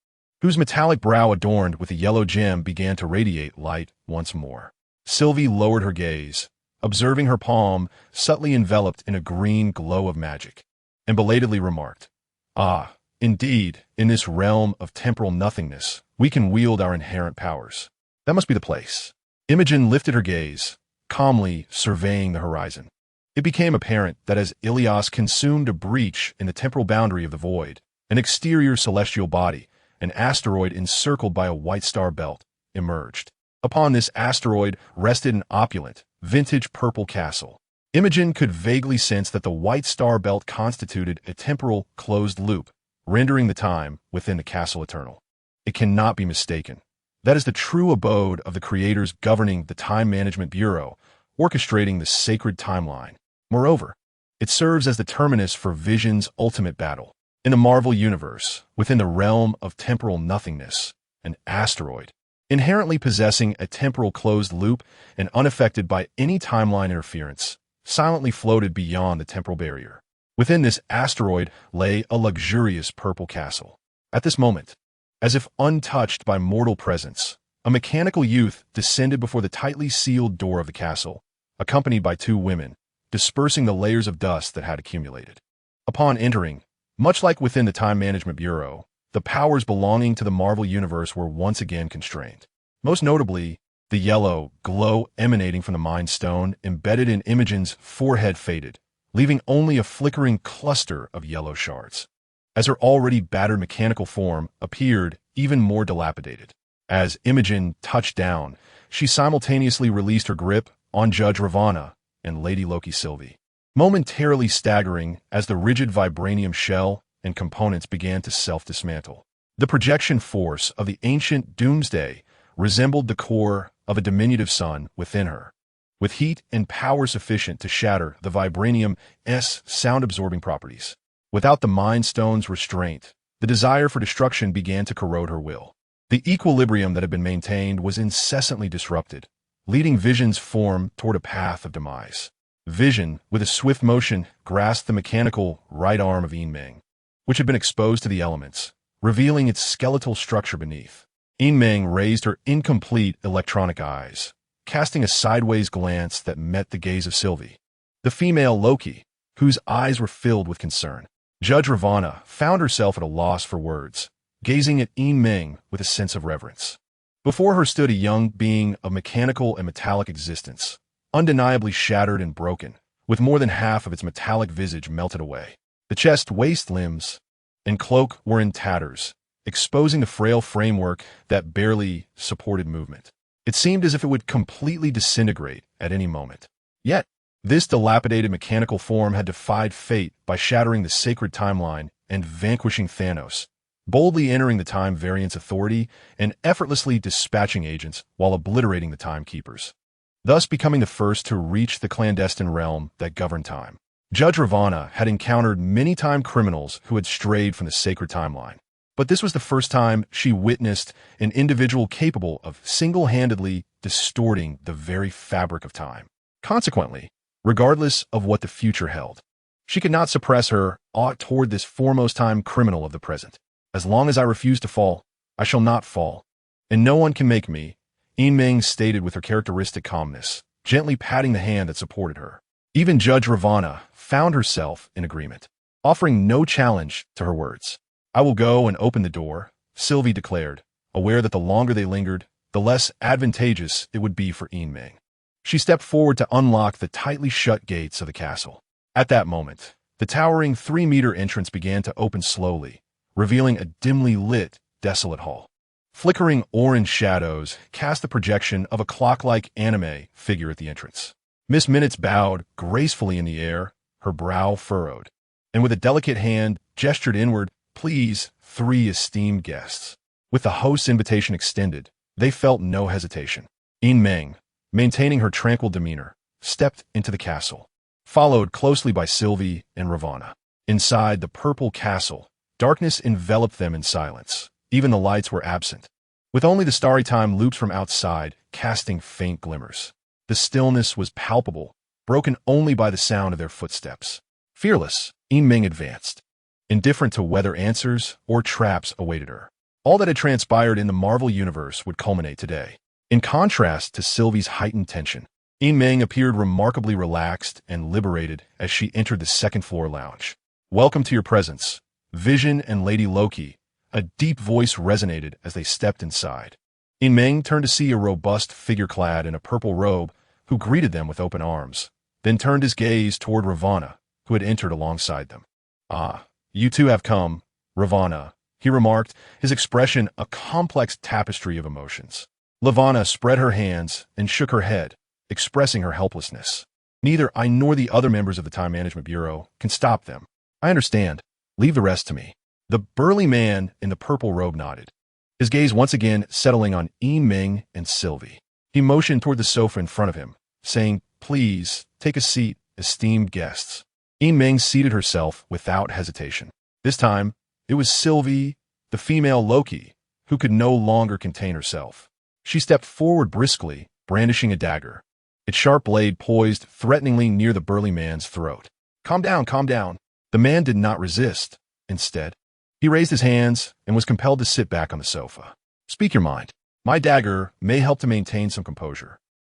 whose metallic brow adorned with a yellow gem began to radiate light once more. Sylvie lowered her gaze, observing her palm subtly enveloped in a green glow of magic, and belatedly remarked, "Ah, indeed, in this realm of temporal nothingness, we can wield our inherent powers. That must be the place." Imogen lifted her gaze, calmly surveying the horizon. It became apparent that as Ilias consumed a breach in the temporal boundary of the void, an exterior celestial body, an asteroid encircled by a white star belt, emerged. Upon this asteroid rested an opulent, vintage purple castle. Imogen could vaguely sense that the white star belt constituted a temporal closed loop, rendering the time within the castle eternal. It cannot be mistaken. That is the true abode of the creators governing the Time Management Bureau, orchestrating the sacred timeline. Moreover, it serves as the terminus for Vision's ultimate battle. In the Marvel Universe, within the realm of temporal nothingness, an asteroid, inherently possessing a temporal closed loop and unaffected by any timeline interference, silently floated beyond the temporal barrier. Within this asteroid lay a luxurious purple castle. At this moment, as if untouched by mortal presence, a mechanical youth descended before the tightly sealed door of the castle, accompanied by two women, dispersing the layers of dust that had accumulated. Upon entering, much like within the Time Management Bureau, the powers belonging to the Marvel Universe were once again constrained. Most notably, the yellow glow emanating from the Mind Stone embedded in Imogen's forehead faded, leaving only a flickering cluster of yellow shards. As her already battered mechanical form appeared even more dilapidated. As Imogen touched down, she simultaneously released her grip on Judge Ravana and Lady Loki Sylvie, momentarily staggering as the rigid vibranium shell and components began to self-dismantle. The projection force of the ancient Doomsday resembled the core of a diminutive sun within her, with heat and power sufficient to shatter the vibranium's sound-absorbing properties. Without the Mind Stone's restraint, the desire for destruction began to corrode her will. The equilibrium that had been maintained was incessantly disrupted, leading Vision's form toward a path of demise. Vision, with a swift motion, grasped the mechanical right arm of Meng, which had been exposed to the elements, revealing its skeletal structure beneath. Meng raised her incomplete electronic eyes, casting a sideways glance that met the gaze of Sylvie, the female Loki, whose eyes were filled with concern. Judge Ravana found herself at a loss for words, gazing at Meng with a sense of reverence. Before her stood a young being of mechanical and metallic existence, undeniably shattered and broken, with more than half of its metallic visage melted away. The chest, waist, limbs, and cloak were in tatters, exposing the frail framework that barely supported movement. It seemed as if it would completely disintegrate at any moment. Yet, this dilapidated mechanical form had defied fate by shattering the sacred timeline and vanquishing Thanos, boldly entering the Time Variance Authority and effortlessly dispatching agents while obliterating the Timekeepers, thus becoming the first to reach the clandestine realm that governed time. Judge Ravana had encountered many time criminals who had strayed from the sacred timeline, but this was the first time she witnessed an individual capable of single-handedly distorting the very fabric of time. Consequently, regardless of what the future held, she could not suppress her awe toward this foremost time criminal of the present. As long as I refuse to fall, I shall not fall, and no one can make me, Meng stated with her characteristic calmness, gently patting the hand that supported her. Even Judge Ravana found herself in agreement, offering no challenge to her words. I will go and open the door, Sylvie declared, aware that the longer they lingered, the less advantageous it would be for Meng. She stepped forward to unlock the tightly shut gates of the castle. At that moment, the towering 3-meter entrance began to open slowly, revealing a dimly lit, desolate hall. Flickering orange shadows cast the projection of a clock-like anime figure at the entrance. Miss Minutes bowed gracefully in the air, her brow furrowed, and with a delicate hand gestured inward, "Please, 3 esteemed guests." With the host's invitation extended, they felt no hesitation. Meng, maintaining her tranquil demeanor, stepped into the castle, followed closely by Sylvie and Ravana. Inside the purple castle, darkness enveloped them in silence. Even the lights were absent, with only the starry time loops from outside casting faint glimmers. The stillness was palpable, broken only by the sound of their footsteps. Fearless, Meng advanced, indifferent to whether answers or traps awaited her. All that had transpired in the Marvel Universe would culminate today. In contrast to Sylvie's heightened tension, Meng appeared remarkably relaxed and liberated as she entered the second-floor lounge. "Welcome to your presence, Vision and Lady Loki," a deep voice resonated as they stepped inside. Meng turned to see a robust figure clad in a purple robe who greeted them with open arms, then turned his gaze toward Ravana, who had entered alongside them. "Ah, you two have come, Ravana," he remarked, his expression a complex tapestry of emotions. Ravana spread her hands and shook her head, expressing her helplessness. "Neither I nor the other members of the Time Management Bureau can stop them. I understand. Leave the rest to me." The burly man in the purple robe nodded, his gaze once again settling on Meng and Sylvie. He motioned toward the sofa in front of him, saying, "Please, take a seat, esteemed guests." Meng seated herself without hesitation. This time, it was Sylvie, the female Loki, who could no longer contain herself. She stepped forward briskly, brandishing a dagger, its sharp blade poised threateningly near the burly man's throat. Calm down, calm down." The man did not resist. Instead, he raised his hands and was compelled to sit back on the sofa. "Speak your mind. My dagger may help to maintain some composure,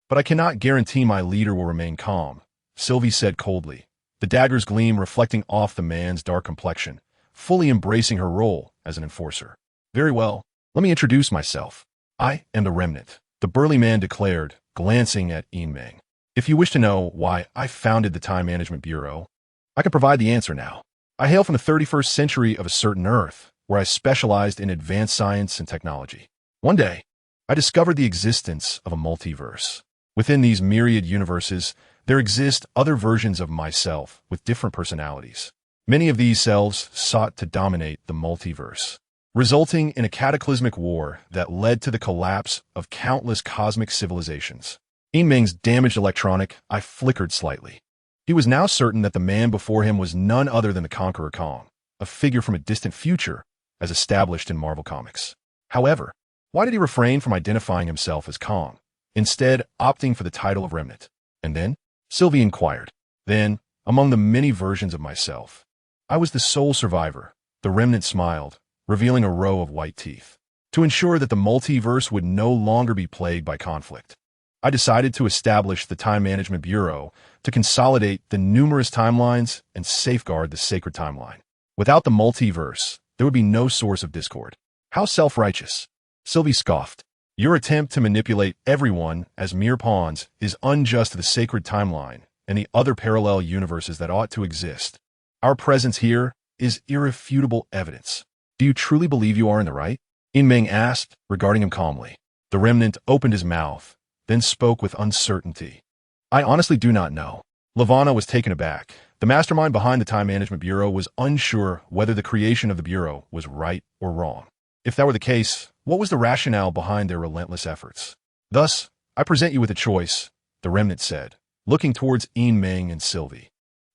but I cannot guarantee my leader will remain calm," Sylvie said coldly, the dagger's gleam reflecting off the man's dark complexion, fully embracing her role as an enforcer. "Very well, let me introduce myself. I am the Remnant," the burly man declared, glancing at Meng. "If you wish to know why I founded the Time Management Bureau, I can provide the answer now. I hail from the 31st century of a certain Earth, where I specialized in advanced science and technology. One day, I discovered the existence of a multiverse. Within these myriad universes, there exist other versions of myself with different personalities. Many of these selves sought to dominate the multiverse, resulting in a cataclysmic war that led to the collapse of countless cosmic civilizations." Meng's damaged electronic eye flickered slightly. He was now certain that the man before him was none other than the Conqueror Kong, a figure from a distant future as established in Marvel Comics. However, why did he refrain from identifying himself as Kong, instead opting for the title of Remnant? And then, Sylvie inquired, "Then, among the many versions of myself, I was the sole survivor." The Remnant smiled, revealing a row of white teeth. "To ensure that the multiverse would no longer be plagued by conflict, I decided to establish the Time Management Bureau to consolidate the numerous timelines and safeguard the sacred timeline. Without the multiverse, there would be no source of discord." "How self-righteous," Sylvie scoffed. "Your attempt to manipulate everyone as mere pawns is unjust to the sacred timeline and the other parallel universes that ought to exist. Our presence here is irrefutable evidence." Do you truly believe you are in the right? Meng asked, regarding him calmly. The remnant opened his mouth, then spoke with uncertainty. I honestly do not know. Levana was taken aback. The mastermind behind the Time Management Bureau was unsure whether the creation of the Bureau was right or wrong. If that were the case, what was the rationale behind their relentless efforts? Thus, I present you with a choice, the remnant said, looking towards Meng and Sylvie.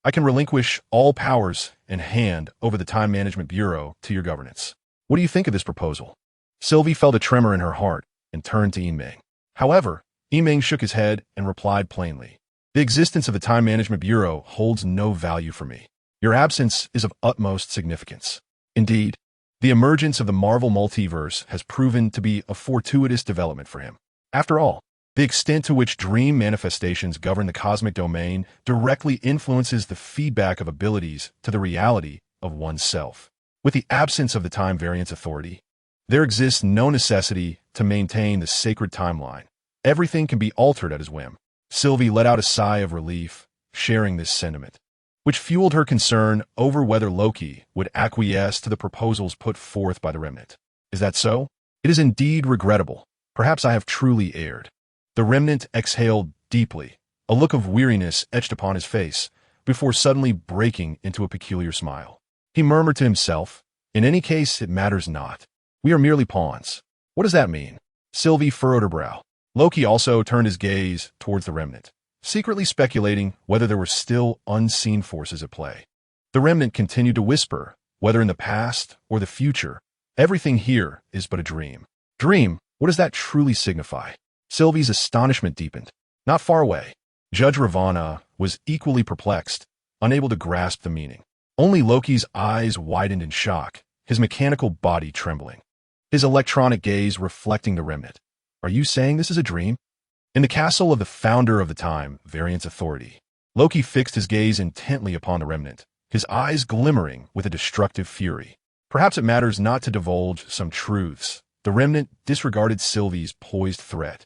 I can relinquish all powers and hand over the Time Management Bureau to your governance. What do you think of this proposal? Sylvie felt a tremor in her heart and turned to Meng. However, Meng shook his head and replied plainly, the existence of the Time Management Bureau holds no value for me. Your absence is of utmost significance. Indeed, the emergence of the Marvel multiverse has proven to be a fortuitous development for him. After all, the extent to which dream manifestations govern the cosmic domain directly influences the feedback of abilities to the reality of oneself. With the absence of the time variance authority, there exists no necessity to maintain the sacred timeline. Everything can be altered at his whim. Sylvie let out a sigh of relief, sharing this sentiment, which fueled her concern over whether Loki would acquiesce to the proposals put forth by the remnant. Is that so? It is indeed regrettable. Perhaps I have truly erred. The remnant exhaled deeply, a look of weariness etched upon his face, before suddenly breaking into a peculiar smile. He murmured to himself, in any case, it matters not. We are merely pawns. What does that mean? Sylvie furrowed her brow. Loki also turned his gaze towards the remnant, secretly speculating whether there were still unseen forces at play. The remnant continued to whisper, whether in the past or the future, everything here is but a dream. Dream? What does that truly signify? Sylvie's astonishment deepened. Not far away, Judge Ravana was equally perplexed, unable to grasp the meaning. Only Loki's eyes widened in shock, his mechanical body trembling, his electronic gaze reflecting the remnant. Are you saying this is a dream? In the castle of the founder of the Time Variance Authority, Loki fixed his gaze intently upon the remnant, his eyes glimmering with a destructive fury. Perhaps it matters not to divulge some truths. The remnant disregarded Sylvie's poised threat,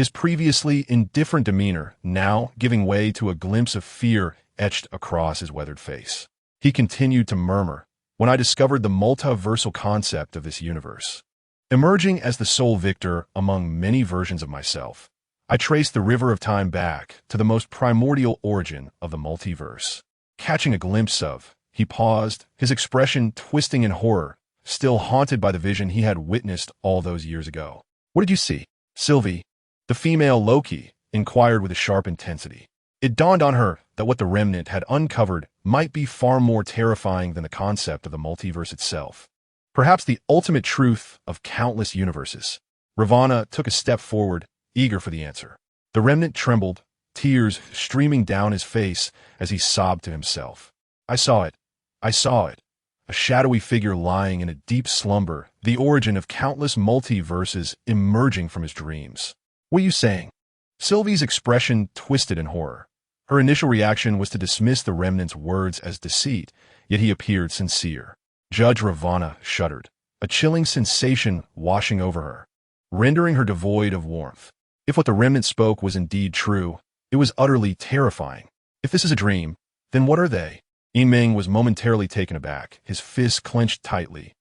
his previously indifferent demeanor now giving way to a glimpse of fear etched across his weathered face. He continued to murmur, when I discovered the multiversal concept of this universe, emerging as the sole victor among many versions of myself, I traced the river of time back to the most primordial origin of the multiverse. Catching a glimpse of, he paused, his expression twisting in horror, still haunted by the vision he had witnessed all those years ago. What did you see? Sylvie, the female Loki, inquired with a sharp intensity. It dawned on her that what the remnant had uncovered might be far more terrifying than the concept of the multiverse itself. Perhaps the ultimate truth of countless universes. Ravana took a step forward, eager for the answer. The remnant trembled, tears streaming down his face as he sobbed to himself. I saw it. I saw it. A shadowy figure lying in a deep slumber, the origin of countless multiverses emerging from his dreams. What are you saying? Sylvie's expression twisted in horror. Her initial reaction was to dismiss the remnant's words as deceit, yet he appeared sincere. Judge Ravana shuddered, a chilling sensation washing over her, rendering her devoid of warmth. If what the remnant spoke was indeed true, it was utterly terrifying. If this is a dream, then what are they? Meng was momentarily taken aback, his fists clenched tightly.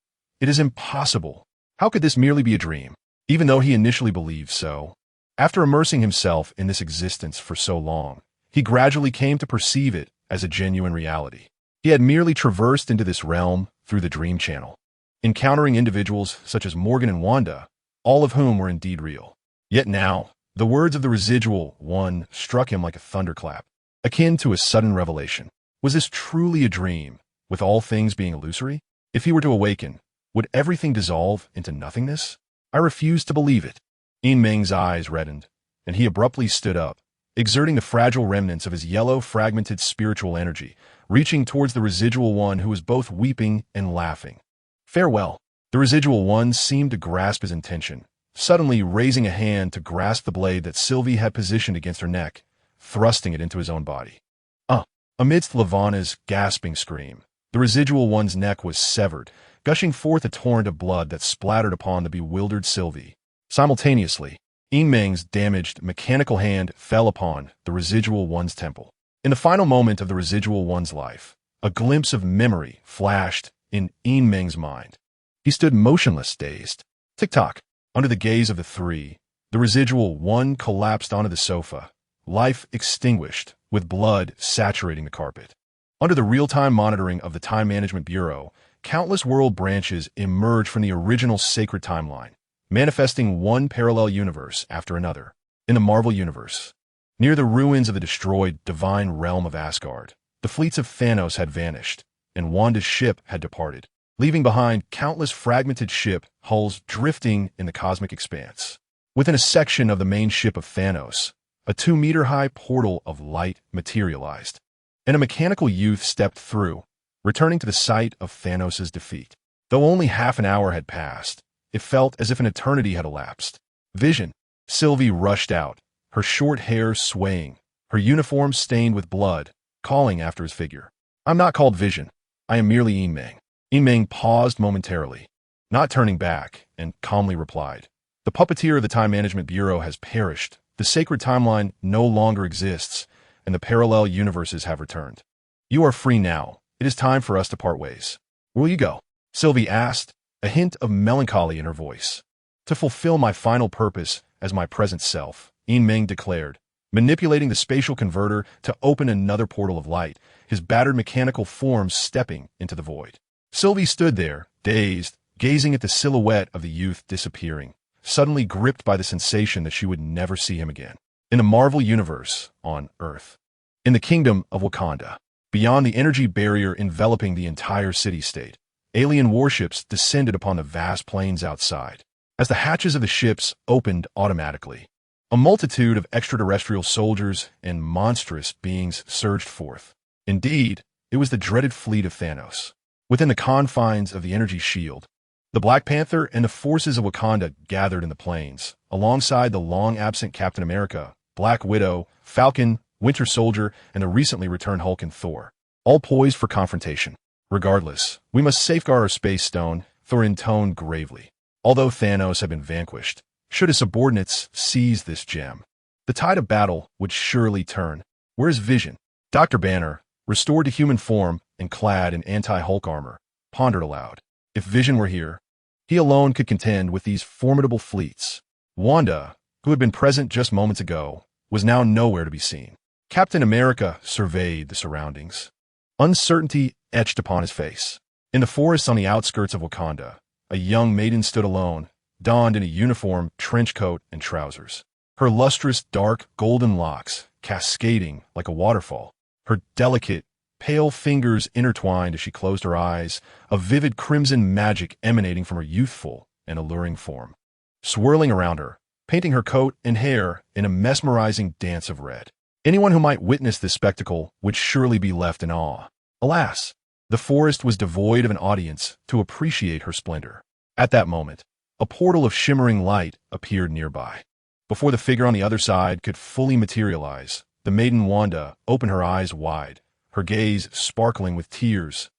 It is impossible. How could this merely be a dream, even though he initially believed so? After immersing himself in this existence for so long, he gradually came to perceive it as a genuine reality. He had merely traversed into this realm through the dream channel, encountering individuals such as Morgan and Wanda, all of whom were indeed real. Yet now, the words of the residual one struck him like a thunderclap, akin to a sudden revelation. Was this truly a dream, with all things being illusory? If he were to awaken, would everything dissolve into nothingness? I refused to believe it. Meng's eyes reddened, and he abruptly stood up, exerting the fragile remnants of his yellow, fragmented spiritual energy, reaching towards the residual one who was both weeping and laughing. Farewell. The residual one seemed to grasp his intention, suddenly raising a hand to grasp the blade that Sylvie had positioned against her neck, thrusting it into his own body. Amidst Levana's gasping scream, the residual one's neck was severed, gushing forth a torrent of blood that splattered upon the bewildered Sylvie. Simultaneously, Meng's damaged mechanical hand fell upon the residual one's temple. In the final moment of the residual one's life, a glimpse of memory flashed in Meng's mind. He stood motionless, dazed. Tick-tock. Under the gaze of the three, the residual one collapsed onto the sofa, life extinguished, with blood saturating the carpet. Under the real-time monitoring of the Time Management Bureau, countless world branches emerged from the original sacred timeline, manifesting one parallel universe after another. In the Marvel Universe, near the ruins of the destroyed divine realm of Asgard, the fleets of Thanos had vanished, and Wanda's ship had departed, leaving behind countless fragmented ship hulls drifting in the cosmic expanse. Within a section of the main ship of Thanos, a 2-meter-high portal of light materialized, and a mechanical youth stepped through, returning to the site of Thanos' defeat. Though only half an hour had passed, it felt as if an eternity had elapsed. Vision. Sylvie rushed out, her short hair swaying, her uniform stained with blood, calling after his figure. I'm not called Vision. I am merely Meng. Meng paused momentarily, not turning back, and calmly replied. The puppeteer of the Time Management Bureau has perished. The sacred timeline no longer exists, and the parallel universes have returned. You are free now. It is time for us to part ways. Where will you go? Sylvie asked, a hint of melancholy in her voice. To fulfill my final purpose as my present self, Meng declared, manipulating the spatial converter to open another portal of light, his battered mechanical form stepping into the void. Sylvie stood there, dazed, gazing at the silhouette of the youth disappearing, suddenly gripped by the sensation that she would never see him again. In the Marvel Universe, on Earth, in the kingdom of Wakanda, beyond the energy barrier enveloping the entire city-state, alien warships descended upon the vast plains outside. As the hatches of the ships opened automatically, a multitude of extraterrestrial soldiers and monstrous beings surged forth. Indeed, it was the dreaded fleet of Thanos. Within the confines of the energy shield, the Black Panther and the forces of Wakanda gathered in the plains, alongside the long-absent Captain America, Black Widow, Falcon, Winter Soldier, and the recently returned Hulk and Thor, all poised for confrontation. Regardless, we must safeguard our space stone, Thor intoned gravely. Although Thanos had been vanquished, should his subordinates seize this gem, the tide of battle would surely turn. Where is Vision? Dr. Banner, restored to human form and clad in anti-Hulk armor, pondered aloud. If Vision were here, he alone could contend with these formidable fleets. Wanda, who had been present just moments ago, was now nowhere to be seen. Captain America surveyed the surroundings. Uncertainty etched upon his face. In the forests on the outskirts of Wakanda, a young maiden stood alone, donned in a uniform, trench coat, and trousers. Her lustrous, dark, golden locks cascading like a waterfall. Her delicate, pale fingers intertwined as she closed her eyes, a vivid crimson magic emanating from her youthful and alluring form. Swirling around her, painting her coat and hair in a mesmerizing dance of red. Anyone who might witness this spectacle would surely be left in awe. Alas, the forest was devoid of an audience to appreciate her splendor. At that moment, a portal of shimmering light appeared nearby. Before the figure on the other side could fully materialize, the maiden Wanda opened her eyes wide, her gaze sparkling with tears,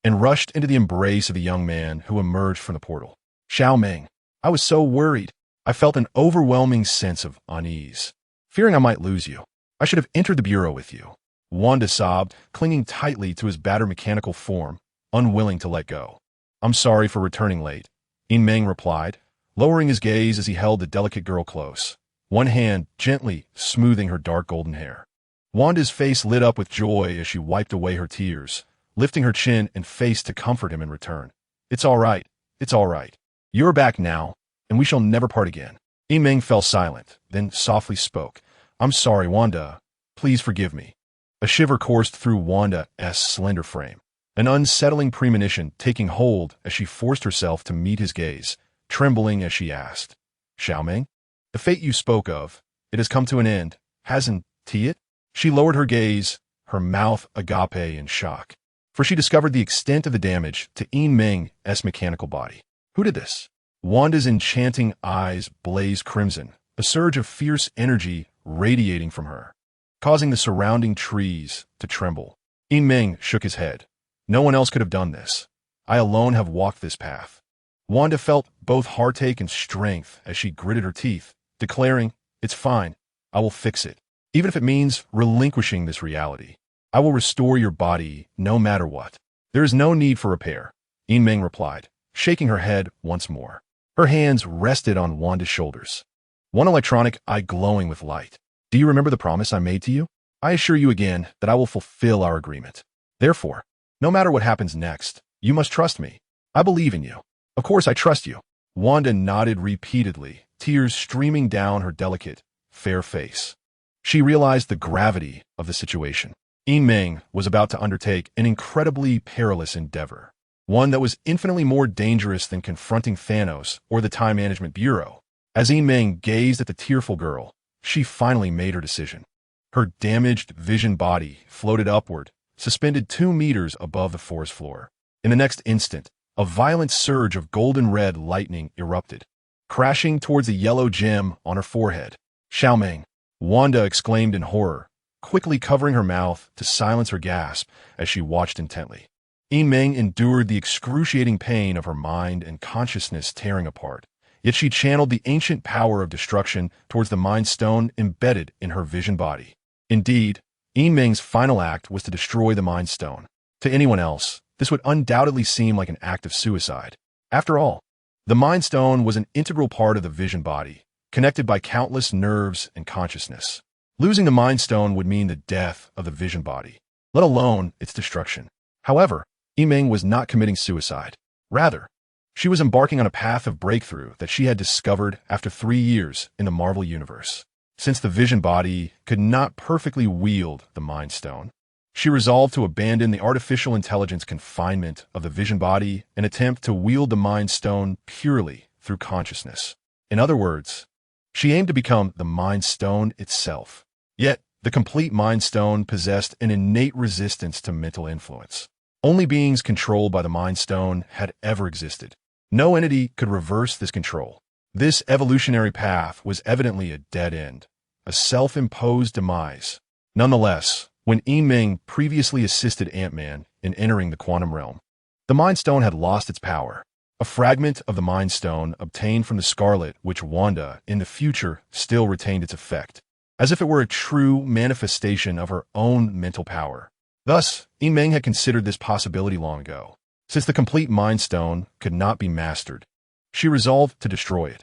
and rushed into the embrace of the young man who emerged from the portal. Xiao Meng, I was so worried. I felt an overwhelming sense of unease, fearing I might lose you. I should have entered the bureau with you. Wanda sobbed, clinging tightly to his battered mechanical form, unwilling to let go. I'm sorry for returning late, Meng replied, lowering his gaze as he held the delicate girl close, one hand gently smoothing her dark golden hair. Wanda's face lit up with joy as she wiped away her tears, lifting her chin and face to comfort him in return. It's all right. It's all right. You're back now, and we shall never part again. Meng fell silent, then softly spoke. I'm sorry, Wanda. Please forgive me. A shiver coursed through Wanda's slender frame, an unsettling premonition taking hold as she forced herself to meet his gaze, trembling as she asked, Xiao Meng, the fate you spoke of, it has come to an end, hasn't it? She lowered her gaze, her mouth agape in shock, for she discovered the extent of the damage to Meng's mechanical body. Who did this? Wanda's enchanting eyes blazed crimson, a surge of fierce energy radiating from her, causing the surrounding trees to tremble. Meng shook his head. No one else could have done this. I alone have walked this path. Wanda felt both heartache and strength as she gritted her teeth, declaring, It's fine. I will fix it. Even if it means relinquishing this reality. I will restore your body no matter what. There is no need for repair, Meng replied, shaking her head once more. Her hands rested on Wanda's shoulders, one electronic eye glowing with light. Do you remember the promise I made to you? I assure you again that I will fulfill our agreement. Therefore, no matter what happens next, you must trust me. I believe in you. Of course I trust you. Wanda nodded repeatedly, tears streaming down her delicate, fair face. She realized the gravity of the situation. Meng was about to undertake an incredibly perilous endeavor, one that was infinitely more dangerous than confronting Thanos or the Time Management Bureau. As Meng gazed at the tearful girl, she finally made her decision. Her damaged vision body floated upward, suspended 2 meters above the forest floor. In the next instant, a violent surge of golden-red lightning erupted, crashing towards a yellow gem on her forehead. Xiao Meng, Wanda exclaimed in horror, quickly covering her mouth to silence her gasp as she watched intently. Meng endured the excruciating pain of her mind and consciousness tearing apart, yet she channeled the ancient power of destruction towards the Mind Stone embedded in her vision body. Indeed, Meng's final act was to destroy the Mind Stone. To anyone else, this would undoubtedly seem like an act of suicide. After all, the Mind Stone was an integral part of the vision body, connected by countless nerves and consciousness. Losing the Mind Stone would mean the death of the vision body, let alone its destruction. However, Meng was not committing suicide. Rather, she was embarking on a path of breakthrough that she had discovered after 3 years in the Marvel Universe. Since the vision body could not perfectly wield the Mind Stone, she resolved to abandon the artificial intelligence confinement of the vision body and attempt to wield the Mind Stone purely through consciousness. In other words, she aimed to become the Mind Stone itself. Yet, the complete Mind Stone possessed an innate resistance to mental influence. Only beings controlled by the Mind Stone had ever existed. No entity could reverse this control. This evolutionary path was evidently a dead end, a self-imposed demise. Nonetheless, when Meng previously assisted Ant-Man in entering the quantum realm, the Mind Stone had lost its power. A fragment of the Mind Stone obtained from the Scarlet Witch Wanda in the future still retained its effect, as if it were a true manifestation of her own mental power. Thus, Meng had considered this possibility long ago. Since the complete Mind Stone could not be mastered, she resolved to destroy it,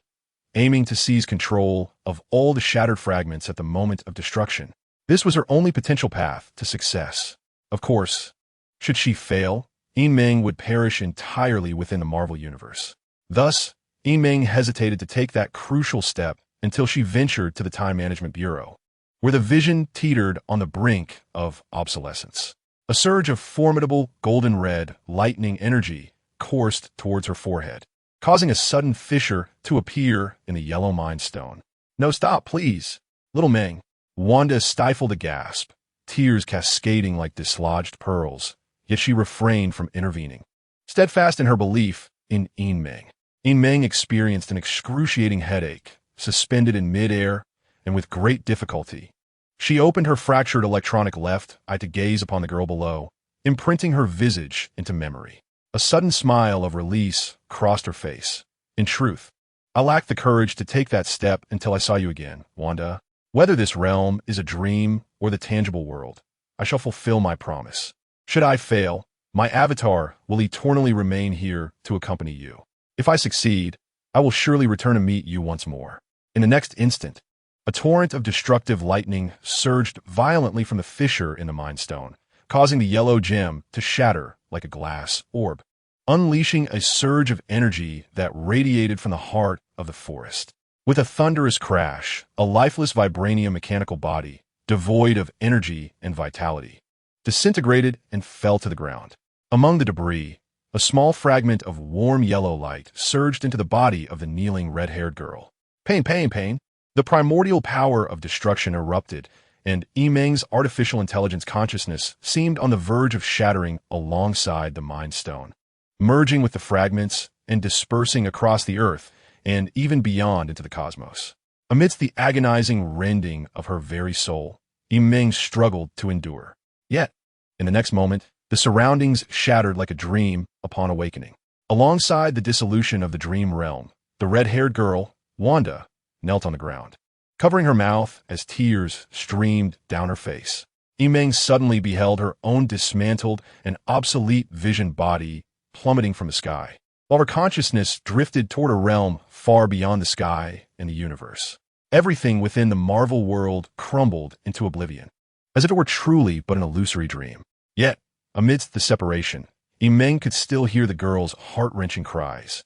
aiming to seize control of all the shattered fragments at the moment of destruction. This was her only potential path to success. Of course, should she fail, Meng would perish entirely within the Marvel Universe. Thus, Meng hesitated to take that crucial step until she ventured to the Time Management Bureau, where the vision teetered on the brink of obsolescence. A surge of formidable golden-red lightning energy coursed towards her forehead, causing a sudden fissure to appear in the yellow Mind Stone. "No, stop, please." Little Meng. Wanda stifled a gasp, tears cascading like dislodged pearls, yet she refrained from intervening. Steadfast in her belief in Meng, Meng experienced an excruciating headache, suspended in midair, and with great difficulty. She opened her fractured electronic left eye to gaze upon the girl below, imprinting her visage into memory. A sudden smile of release crossed her face. In truth, I lacked the courage to take that step until I saw you again, Wanda. Whether this realm is a dream or the tangible world, I shall fulfill my promise. Should I fail, my avatar will eternally remain here to accompany you. If I succeed, I will surely return to meet you once more. In the next instant, a torrent of destructive lightning surged violently from the fissure in the Mind Stone, causing the yellow gem to shatter like a glass orb, unleashing a surge of energy that radiated from the heart of the forest. With a thunderous crash, a lifeless vibranium mechanical body, devoid of energy and vitality, disintegrated and fell to the ground. Among the debris, a small fragment of warm yellow light surged into the body of the kneeling red-haired girl. Pain, pain, pain. The primordial power of destruction erupted, and Meng's artificial intelligence consciousness seemed on the verge of shattering alongside the Mind Stone, merging with the fragments and dispersing across the earth and even beyond into the cosmos. Amidst the agonizing rending of her very soul, Meng struggled to endure. Yet, in the next moment, the surroundings shattered like a dream upon awakening. Alongside the dissolution of the dream realm, the red-haired girl, Wanda, knelt on the ground, covering her mouth as tears streamed down her face. Meng suddenly beheld her own dismantled and obsolete vision body plummeting from the sky. while her consciousness drifted toward a realm far beyond the sky and the universe. Everything within the Marvel world crumbled into oblivion, as if it were truly but an illusory dream. Yet, amidst the separation, Meng could still hear the girl's heart-wrenching cries,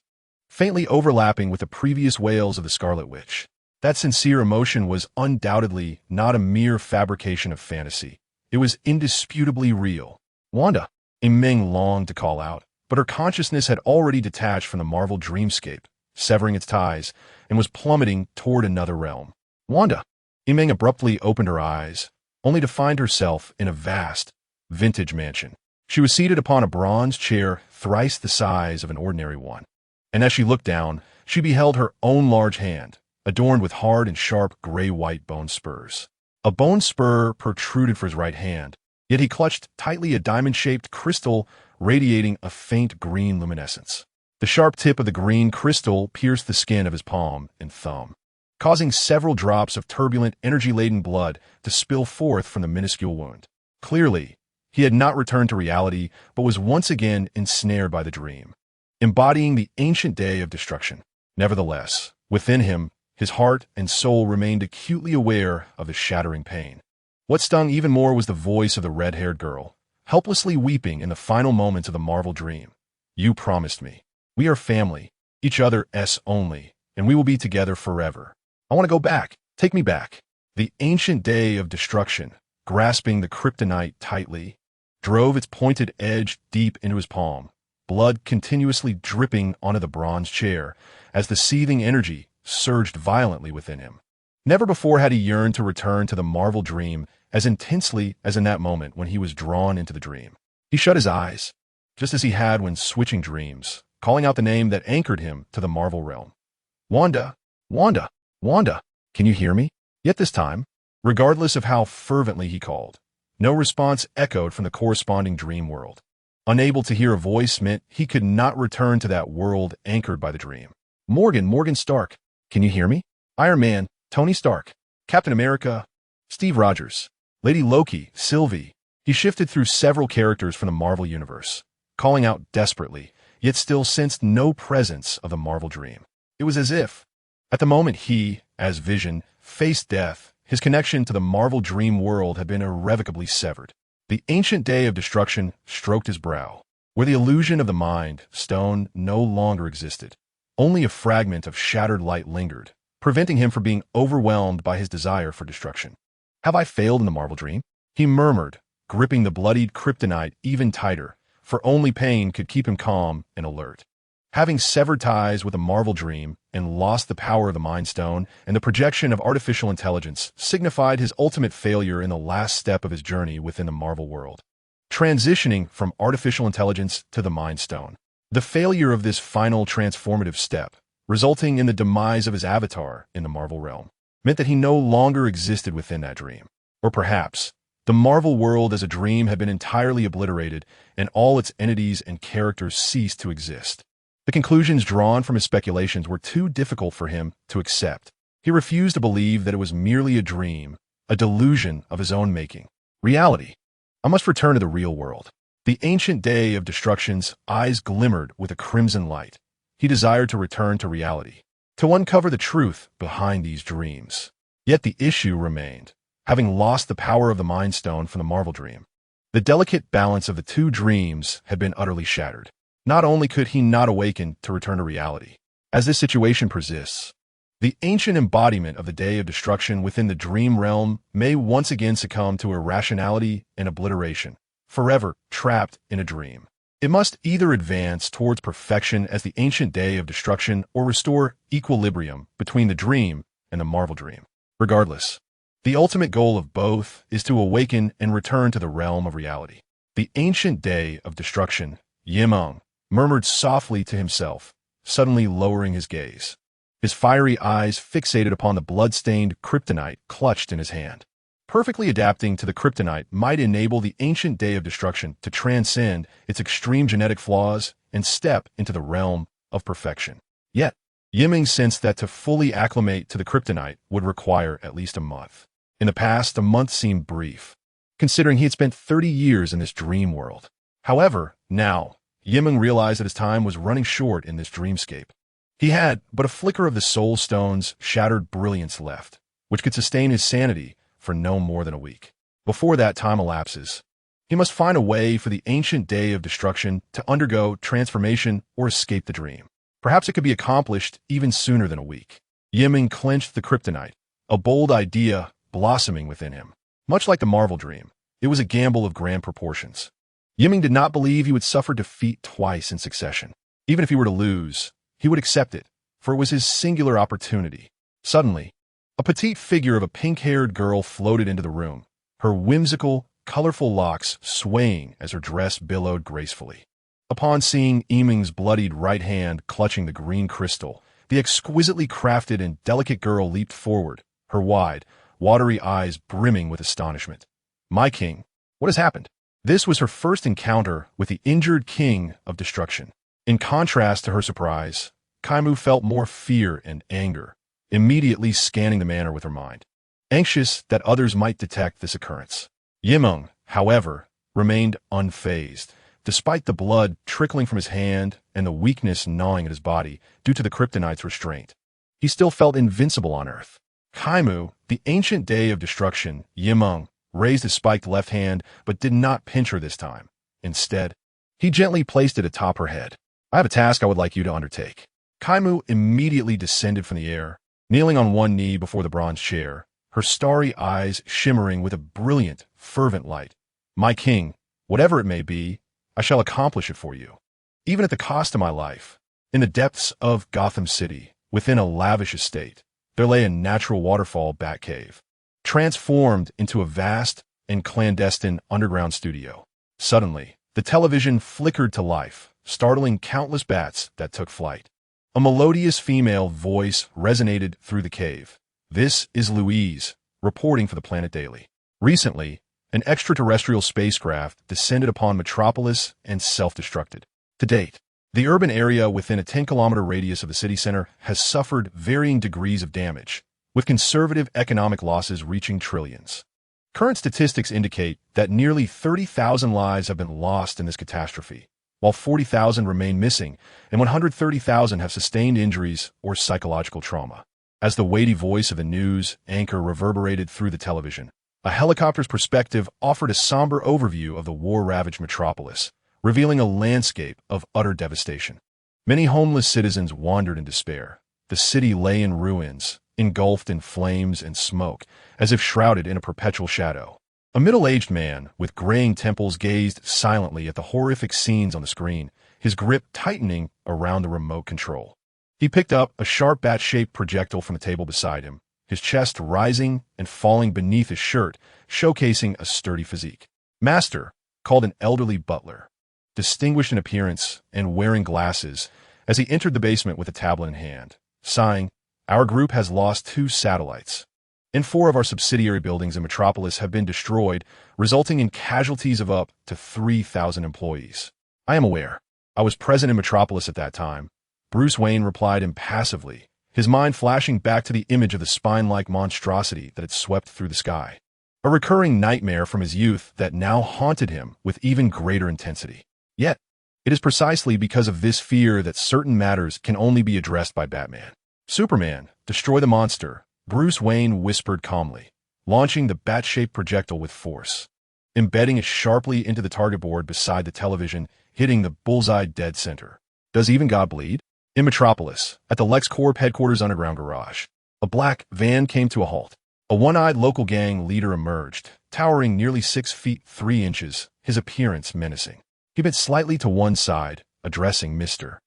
faintly overlapping with the previous wails of the Scarlet Witch. That sincere emotion was undoubtedly not a mere fabrication of fantasy. It was indisputably real. Wanda, Meng longed to call out, but her consciousness had already detached from the Marvel dreamscape, severing its ties, and was plummeting toward another realm. Wanda, Meng abruptly opened her eyes, only to find herself in a vast, vintage mansion. She was seated upon a bronze chair thrice the size of an ordinary one, and as she looked down, she beheld her own large hand, adorned with hard and sharp gray-white bone spurs. A bone spur protruded from his right hand, yet he clutched tightly a diamond-shaped crystal radiating a faint green luminescence. The sharp tip of the green crystal pierced the skin of his palm and thumb, causing several drops of turbulent, energy-laden blood to spill forth from the minuscule wound. Clearly, he had not returned to reality, but was once again ensnared by the dream, embodying the ancient day of destruction. Nevertheless, within him, his heart and soul remained acutely aware of the shattering pain. What stung even more was the voice of the red-haired girl, helplessly weeping in the final moments of the Marvel dream. "You promised me. We are family, each other's only, and we will be together forever. I want to go back. Take me back." The ancient day of destruction, grasping the kryptonite tightly, drove its pointed edge deep into his palm, blood continuously dripping onto the bronze chair as the seething energy surged violently within him. Never before had he yearned to return to the Marvel dream as intensely as in that moment when he was drawn into the dream. He shut his eyes, just as he had when switching dreams, calling out the name that anchored him to the Marvel realm. "Wanda, Wanda, Wanda, can you hear me?" Yet this time, regardless of how fervently he called, no response echoed from the corresponding dream world. Unable to hear a voice meant he could not return to that world anchored by the dream. Morgan Stark, can you hear me?" Iron Man, Tony Stark, Captain America, Steve Rogers, Lady Loki, Sylvie. He shifted through several characters from the Marvel Universe, calling out desperately, yet still sensed no presence of the Marvel dream. It was as if, at the moment he, as Vision, faced death, his connection to the Marvel dream world had been irrevocably severed. The ancient day of destruction stroked his brow, where the illusion of the Mind Stone no longer existed. Only a fragment of shattered light lingered, preventing him from being overwhelmed by his desire for destruction. "Have I failed in the Marvel dream?" he murmured, gripping the bloodied kryptonite even tighter, for only pain could keep him calm and alert. Having severed ties with the Marvel dream and lost the power of the Mind Stone, and the projection of artificial intelligence signified his ultimate failure in the last step of his journey within the Marvel world. Transitioning from artificial intelligence to the Mind Stone. The failure of this final transformative step, resulting in the demise of his avatar in the Marvel realm, meant that he no longer existed within that dream. Or perhaps, the Marvel world as a dream had been entirely obliterated and all its entities and characters ceased to exist. The conclusions drawn from his speculations were too difficult for him to accept. He refused to believe that it was merely a dream, a delusion of his own making. Reality. I must return to the real world. The ancient day of destruction's eyes glimmered with a crimson light. He desired to return to reality, to uncover the truth behind these dreams. Yet the issue remained, having lost the power of the Mind Stone from the Marvel dream. The delicate balance of the two dreams had been utterly shattered. Not only could he not awaken to return to reality, as this situation persists, the ancient embodiment of the day of destruction within the dream realm may once again succumb to irrationality and obliteration, forever trapped in a dream. It must either advance towards perfection as the ancient day of destruction or restore equilibrium between the dream and the Marvel dream. Regardless, the ultimate goal of both is to awaken and return to the realm of reality. The ancient day of destruction, Meng, murmured softly to himself, suddenly lowering his gaze. His fiery eyes fixated upon the blood-stained kryptonite clutched in his hand. Perfectly adapting to the kryptonite might enable the ancient day of destruction to transcend its extreme genetic flaws and step into the realm of perfection. Yet, Meng sensed that to fully acclimate to the kryptonite would require at least a month. In the past, a month seemed brief, considering he had spent 30 years in this dream world. However, now, Meng realized that his time was running short in this dreamscape. He had but a flicker of the Soul Stone's shattered brilliance left, which could sustain his sanity for no more than a week. Before that time elapses, he must find a way for the ancient day of destruction to undergo transformation or escape the dream. Perhaps it could be accomplished even sooner than a week. Meng clenched the kryptonite, a bold idea blossoming within him. Much like the Marvel dream, it was a gamble of grand proportions. Meng did not believe he would suffer defeat twice in succession. Even if he were to lose, he would accept it, for it was his singular opportunity. Suddenly, a petite figure of a pink-haired girl floated into the room, her whimsical, colorful locks swaying as her dress billowed gracefully. Upon seeing Meng's bloodied right hand clutching the green crystal, the exquisitely crafted and delicate girl leaped forward, her wide, watery eyes brimming with astonishment. "My king, what has happened?" This was her first encounter with the injured king of destruction. In contrast to her surprise, Kaimu felt more fear and anger, immediately scanning the manor with her mind, anxious that others might detect this occurrence. Meng, however, remained unfazed, despite the blood trickling from his hand and the weakness gnawing at his body due to the kryptonite's restraint. He still felt invincible on Earth. Kaimu, the ancient day of destruction, Meng, raised his spiked left hand, but did not pinch her this time. Instead, he gently placed it atop her head. "I have a task I would like you to undertake." Kaimu immediately descended from the air, kneeling on one knee before the bronze chair, her starry eyes shimmering with a brilliant, fervent light. "My king, whatever it may be, I shall accomplish it for you. Even at the cost of my life." In the depths of Gotham City, within a lavish estate, there lay a natural waterfall bat cave, transformed into a vast and clandestine underground studio. Suddenly, the television flickered to life, startling countless bats that took flight. A melodious female voice resonated through the cave. "This is Louise, reporting for the Planet Daily. Recently, an extraterrestrial spacecraft descended upon Metropolis and self-destructed. To date, the urban area within a 10-kilometer radius of the city center has suffered varying degrees of damage, with conservative economic losses reaching trillions. Current statistics indicate that nearly 30,000 lives have been lost in this catastrophe, while 40,000 remain missing and 130,000 have sustained injuries or psychological trauma." As the weighty voice of the news anchor reverberated through the television, a helicopter's perspective offered a somber overview of the war-ravaged metropolis, revealing a landscape of utter devastation. Many homeless citizens wandered in despair. The city lay in ruins, engulfed in flames and smoke, as if shrouded in a perpetual shadow. A middle-aged man with graying temples gazed silently at the horrific scenes on the screen, his grip tightening around the remote control. He picked up a sharp bat-shaped projectile from the table beside him, his chest rising and falling beneath his shirt, showcasing a sturdy physique. "Master," called an elderly butler, distinguished in appearance and wearing glasses, as he entered the basement with a tablet in hand, sighing, "Our group has lost 2 satellites, and 4 of our subsidiary buildings in Metropolis have been destroyed, resulting in casualties of up to 3,000 employees." "I am aware. I was present in Metropolis at that time," Bruce Wayne replied impassively, his mind flashing back to the image of the spine-like monstrosity that had swept through the sky. A recurring nightmare from his youth that now haunted him with even greater intensity. Yet, it is precisely because of this fear that certain matters can only be addressed by Batman. "Superman, destroy the monster," Bruce Wayne whispered calmly, launching the bat-shaped projectile with force, embedding it sharply into the target board beside the television, hitting the bullseye dead center. "Does even God bleed?" In Metropolis, at the LexCorp headquarters underground garage, a black van came to a halt. A one-eyed local gang leader emerged, towering nearly 6 feet 3 inches, his appearance menacing. He bent slightly to one side, addressing Mr.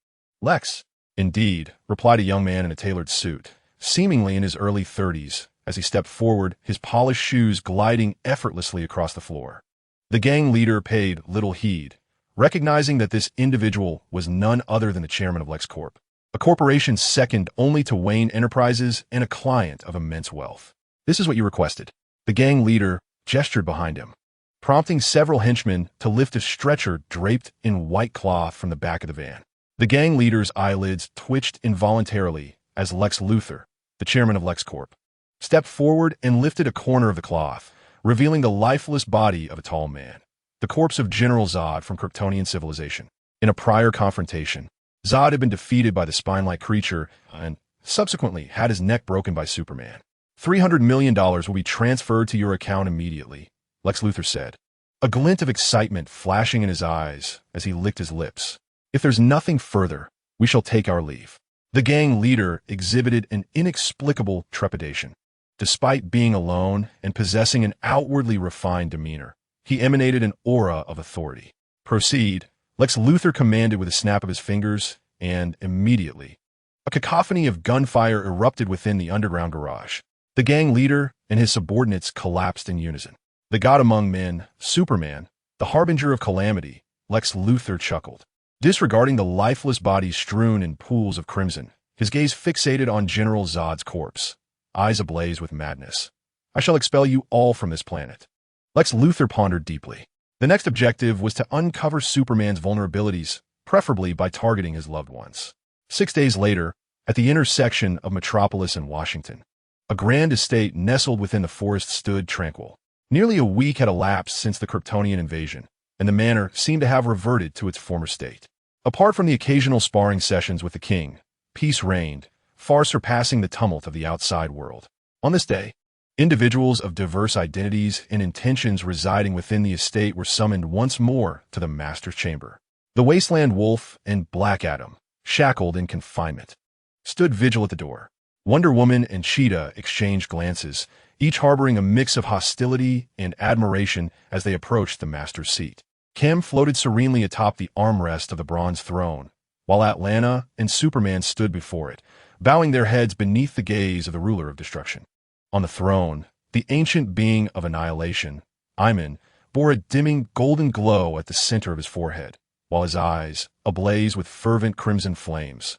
Lex. "Indeed," replied a young man in a tailored suit, seemingly in his early 30s, as he stepped forward, his polished shoes gliding effortlessly across the floor. The gang leader paid little heed, recognizing that this individual was none other than the chairman of LexCorp, a corporation second only to Wayne Enterprises and a client of immense wealth. "This is what you requested." The gang leader gestured behind him, prompting several henchmen to lift a stretcher draped in white cloth from the back of the van. The gang leader's eyelids twitched involuntarily as Lex Luthor, the chairman of LexCorp, stepped forward and lifted a corner of the cloth, revealing the lifeless body of a tall man, the corpse of General Zod from Kryptonian civilization. In a prior confrontation, Zod had been defeated by the spine-like creature and subsequently had his neck broken by Superman. $300 million will be transferred to your account immediately, Lex Luthor said, a glint of excitement flashing in his eyes as he licked his lips. If there's nothing further, we shall take our leave. The gang leader exhibited an inexplicable trepidation. Despite being alone and possessing an outwardly refined demeanor, he emanated an aura of authority. Proceed, Lex Luthor commanded with a snap of his fingers, and immediately, a cacophony of gunfire erupted within the underground garage. The gang leader and his subordinates collapsed in unison. The god among men, Superman, the harbinger of calamity, Lex Luthor chuckled. Disregarding the lifeless bodies strewn in pools of crimson, his gaze fixated on General Zod's corpse, eyes ablaze with madness. I shall expel you all from this planet. Lex Luthor pondered deeply. The next objective was to uncover Superman's vulnerabilities, preferably by targeting his loved ones. 6 days later, at the intersection of Metropolis and Washington, a grand estate nestled within the forest stood tranquil. Nearly a week had elapsed since the Kryptonian invasion, and the manor seemed to have reverted to its former state. Apart from the occasional sparring sessions with the king, peace reigned, far surpassing the tumult of the outside world. On this day, individuals of diverse identities and intentions residing within the estate were summoned once more to the Master's Chamber. The Wasteland Wolf and Black Adam, shackled in confinement, stood vigil at the door. Wonder Woman and Cheetah exchanged glances, each harboring a mix of hostility and admiration as they approached the Master's seat. Kim floated serenely atop the armrest of the bronze throne, while Atlanta and Superman stood before it, bowing their heads beneath the gaze of the ruler of destruction. On the throne, the ancient being of annihilation, Iman, bore a dimming golden glow at the center of his forehead, while his eyes, ablaze with fervent crimson flames,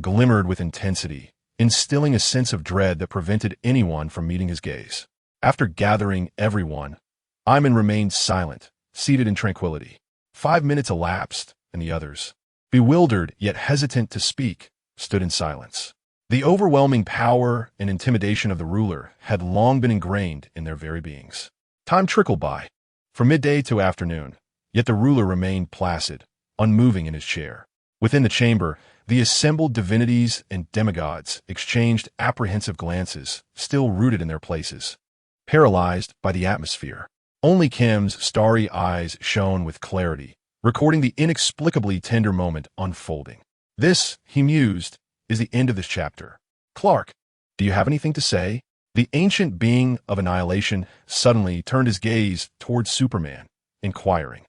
glimmered with intensity, instilling a sense of dread that prevented anyone from meeting his gaze. After gathering everyone, Iman remained silent, seated in tranquility. 5 minutes elapsed, and the others, bewildered yet hesitant to speak, stood in silence. The overwhelming power and intimidation of the ruler had long been ingrained in their very beings. Time trickled by, from midday to afternoon, yet the ruler remained placid, unmoving in his chair. Within the chamber, the assembled divinities and demigods exchanged apprehensive glances, still rooted in their places, paralyzed by the atmosphere. Only Kim's starry eyes shone with clarity, recording the inexplicably tender moment unfolding. This, he mused, is the end of this chapter. Clark, do you have anything to say? The ancient being of annihilation suddenly turned his gaze towards Superman, inquiring.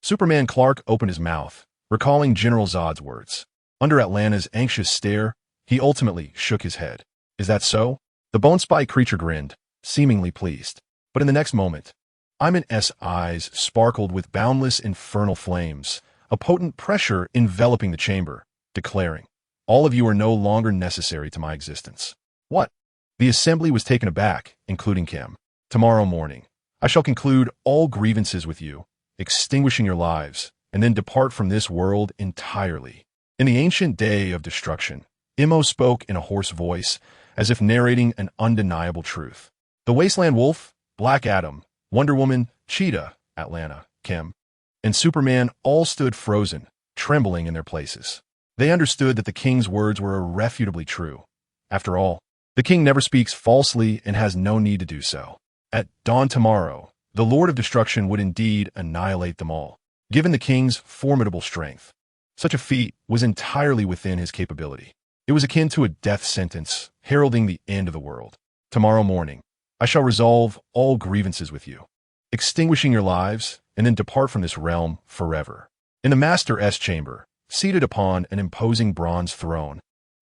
Superman Clark opened his mouth, recalling General Zod's words. Under Atlanta's anxious stare, he ultimately shook his head. Is that so? The bone-spike creature grinned, seemingly pleased. But in the next moment, Iman's eyes sparkled with boundless infernal flames, a potent pressure enveloping the chamber, declaring, all of you are no longer necessary to my existence. What? The assembly was taken aback, including Kim. Tomorrow morning, I shall conclude all grievances with you, extinguishing your lives, and then depart from this world entirely. In the ancient day of destruction, Imo spoke in a hoarse voice, as if narrating an undeniable truth. The Wasteland Wolf, Black Adam, Wonder Woman, Cheetah, Atlanta, Kim, and Superman all stood frozen, trembling in their places. They understood that the king's words were irrefutably true. After all, the king never speaks falsely and has no need to do so. At dawn tomorrow, the Lord of Destruction would indeed annihilate them all, given the king's formidable strength. Such a feat was entirely within his capability. It was akin to a death sentence, heralding the end of the world. Tomorrow morning, I shall resolve all grievances with you, extinguishing your lives, and then depart from this realm forever. In the Master's chamber, seated upon an imposing bronze throne,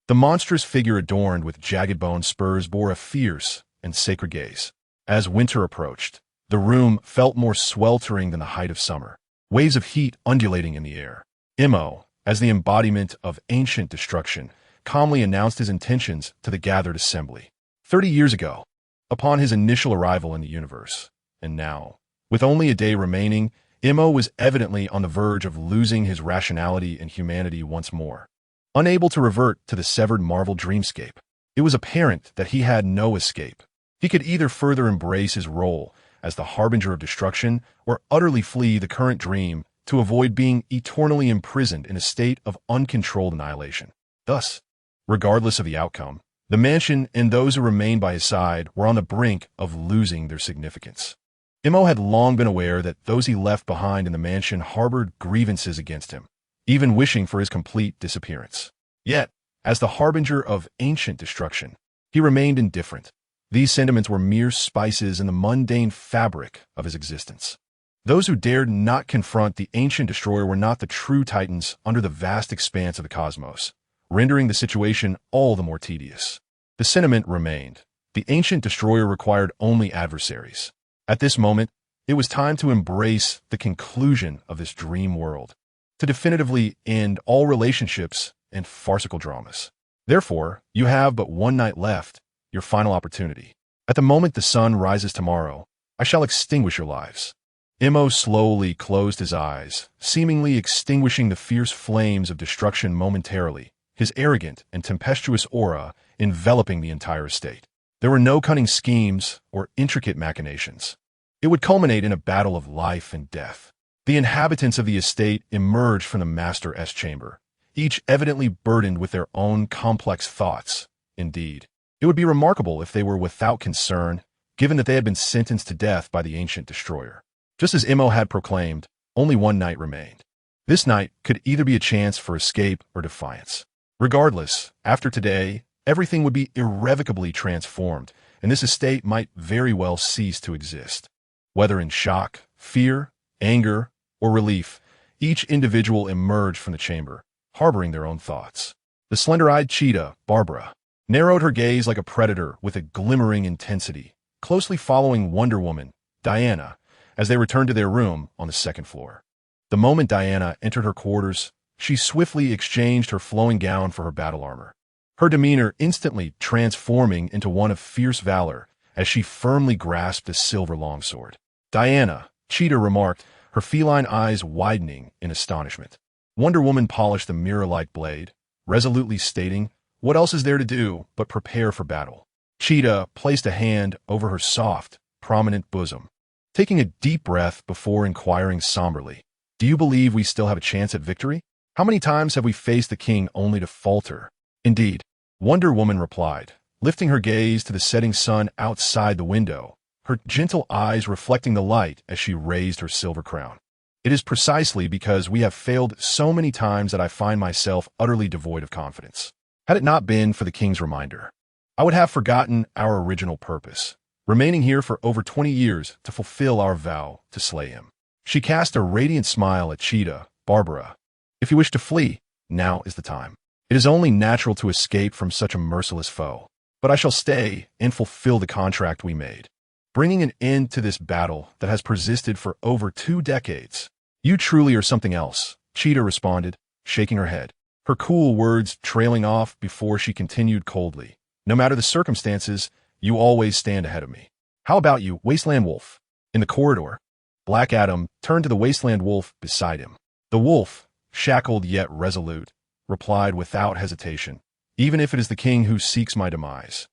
the monstrous figure adorned with jagged bone spurs bore a fierce and sacred gaze. As winter approached, the room felt more sweltering than the height of summer, waves of heat undulating in the air. Imo, as the embodiment of ancient destruction, calmly announced his intentions to the gathered assembly. 30 years ago, upon his initial arrival in the universe, and now, with only a day remaining, Imo was evidently on the verge of losing his rationality and humanity once more. Unable to revert to the severed Marvel dreamscape, it was apparent that he had no escape. He could either further embrace his role as the harbinger of destruction or utterly flee the current dream to avoid being eternally imprisoned in a state of uncontrolled annihilation. Thus, regardless of the outcome, the mansion and those who remained by his side were on the brink of losing their significance. Imo had long been aware that those he left behind in the mansion harbored grievances against him, even wishing for his complete disappearance. Yet, as the harbinger of ancient destruction, he remained indifferent. These sentiments were mere spices in the mundane fabric of his existence. Those who dared not confront the ancient destroyer were not the true titans under the vast expanse of the cosmos, rendering the situation all the more tedious. The sentiment remained. The ancient destroyer required only adversaries. At this moment, it was time to embrace the conclusion of this dream world, to definitively end all relationships and farcical dramas. Therefore, you have but one night left, your final opportunity. At the moment the sun rises tomorrow, I shall extinguish your lives. Imo slowly closed his eyes, seemingly extinguishing the fierce flames of destruction momentarily, his arrogant and tempestuous aura enveloping the entire estate. There were no cunning schemes or intricate machinations. It would culminate in a battle of life and death. The inhabitants of the estate emerged from the Master's chamber, each evidently burdened with their own complex thoughts. Indeed, it would be remarkable if they were without concern, given that they had been sentenced to death by the ancient destroyer. Just as Imo had proclaimed, only one night remained. This night could either be a chance for escape or defiance. Regardless, after today, everything would be irrevocably transformed, and this estate might very well cease to exist. Whether in shock, fear, anger, or relief, each individual emerged from the chamber, harboring their own thoughts. The slender-eyed cheetah, Barbara, narrowed her gaze like a predator with a glimmering intensity, closely following Wonder Woman, Diana, as they returned to their room on the second floor. The moment Diana entered her quarters, she swiftly exchanged her flowing gown for her battle armor, her demeanor instantly transforming into one of fierce valor as she firmly grasped a silver longsword. Diana, Cheetah remarked, her feline eyes widening in astonishment. Wonder Woman polished the mirror-like blade, resolutely stating, "What else is there to do but prepare for battle?" Cheetah placed a hand over her soft, prominent bosom, taking a deep breath before inquiring somberly, "Do you believe we still have a chance at victory? How many times have we faced the king only to falter?" "Indeed," Wonder Woman replied, lifting her gaze to the setting sun outside the window, her gentle eyes reflecting the light as she raised her silver crown. "It is precisely because we have failed so many times that I find myself utterly devoid of confidence. Had it not been for the king's reminder, I would have forgotten our original purpose, remaining here for over 20 years to fulfill our vow to slay him." She cast a radiant smile at Cheetah, Barbara. "If you wish to flee, now is the time. It is only natural to escape from such a merciless foe. But I shall stay and fulfill the contract we made, bringing an end to this battle that has persisted for over 2 decades. "You truly are something else," Cheetah responded, shaking her head, her cool words trailing off before she continued coldly. "No matter the circumstances, you always stand ahead of me. How about you, Wasteland Wolf?" In the corridor, Black Adam turned to the Wasteland Wolf beside him. The wolf, shackled yet resolute, replied without hesitation, "Even if it is the king who seeks my demise,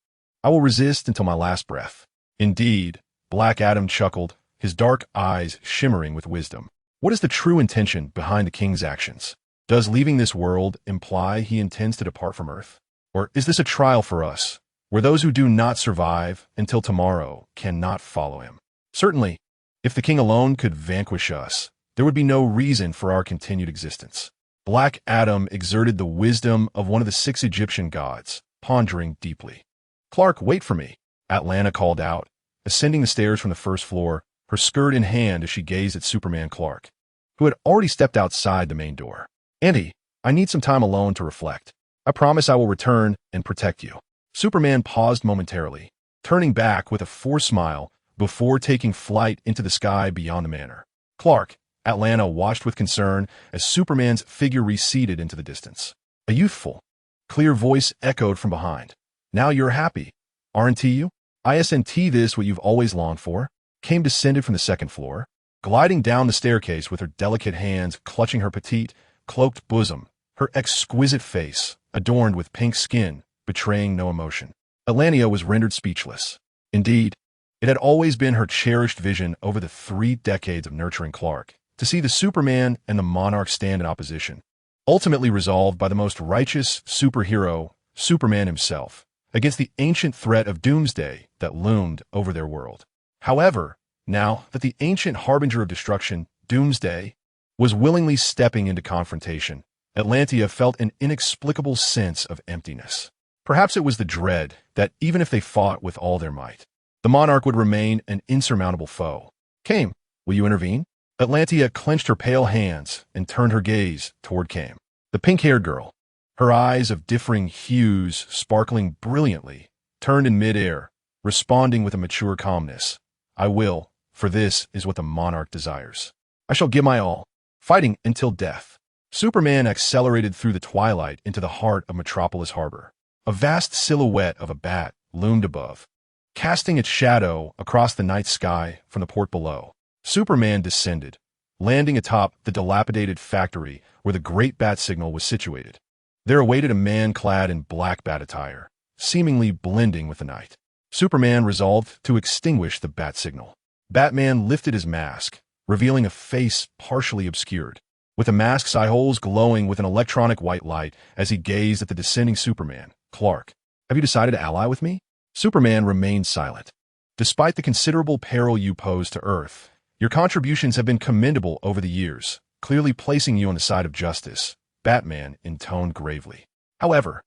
I will resist until my last breath." "Indeed," Black Adam chuckled, his dark eyes shimmering with wisdom. "What is the true intention behind the king's actions? Does leaving this world imply he intends to depart from Earth? Or is this a trial for us, where those who do not survive until tomorrow cannot follow him? Certainly, if the king alone could vanquish us, there would be no reason for our continued existence." Black Adam exerted the wisdom of one of the 6 Egyptian gods, pondering deeply. "Clark, wait for me," Atlanta called out, ascending the stairs from the first floor, her skirt in hand as she gazed at Superman Clark, who had already stepped outside the main door. "Andy, I need some time alone to reflect. I promise I will return and protect you." Superman paused momentarily, turning back with a forced smile before taking flight into the sky beyond the manor. "Clark," Atlanta watched with concern as Superman's figure receded into the distance. A youthful, clear voice echoed from behind. "Now you're happy, aren't you? Isn't this what you've always longed for?" Came descended from the second floor, gliding down the staircase with her delicate hands clutching her petite, cloaked bosom, her exquisite face, adorned with pink skin, betraying no emotion. Atlantia was rendered speechless. Indeed, it had always been her cherished vision over the 3 decades of nurturing Clark, to see the Superman and the Monarch stand in opposition, ultimately resolved by the most righteous superhero, Superman himself, against the ancient threat of doomsday that loomed over their world. However, now that the ancient harbinger of destruction, Doomsday, was willingly stepping into confrontation, Atlantia felt an inexplicable sense of emptiness. Perhaps it was the dread that even if they fought with all their might, the Monarch would remain an insurmountable foe. Kame, will you intervene? Atlantia clenched her pale hands and turned her gaze toward Kame, the pink-haired girl. Her eyes of differing hues sparkling brilliantly, turned in midair, responding with a mature calmness. I will, for this is what the Monarch desires. I shall give my all, fighting until death. Superman accelerated through the twilight into the heart of Metropolis Harbor. A vast silhouette of a bat loomed above, casting its shadow across the night sky from the port below. Superman descended, landing atop the dilapidated factory where the great bat signal was situated. There awaited a man clad in black bat attire, seemingly blending with the night. Superman resolved to extinguish the bat signal. Batman lifted his mask, revealing a face partially obscured, with the mask's eye holes glowing with an electronic white light as he gazed at the descending Superman. Clark, have you decided to ally with me? Superman remained silent. Despite the considerable peril you pose to Earth, your contributions have been commendable over the years, clearly placing you on the side of justice, Batman intoned gravely. However,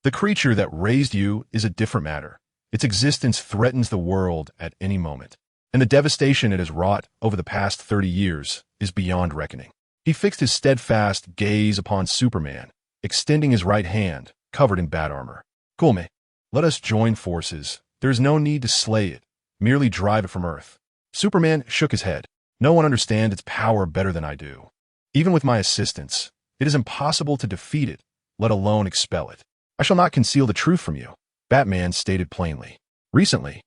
the creature that raised you is a different matter. Its existence threatens the world at any moment, and the devastation it has wrought over the past 30 years is beyond reckoning. He fixed his steadfast gaze upon Superman, extending his right hand, covered in bat armor. Kulme, let us join forces. There is no need to slay it, merely drive it from Earth. Superman shook his head. No one understands its power better than I do. Even with my assistance, it is impossible to defeat it, let alone expel it. I shall not conceal the truth from you, Batman stated plainly. Recently,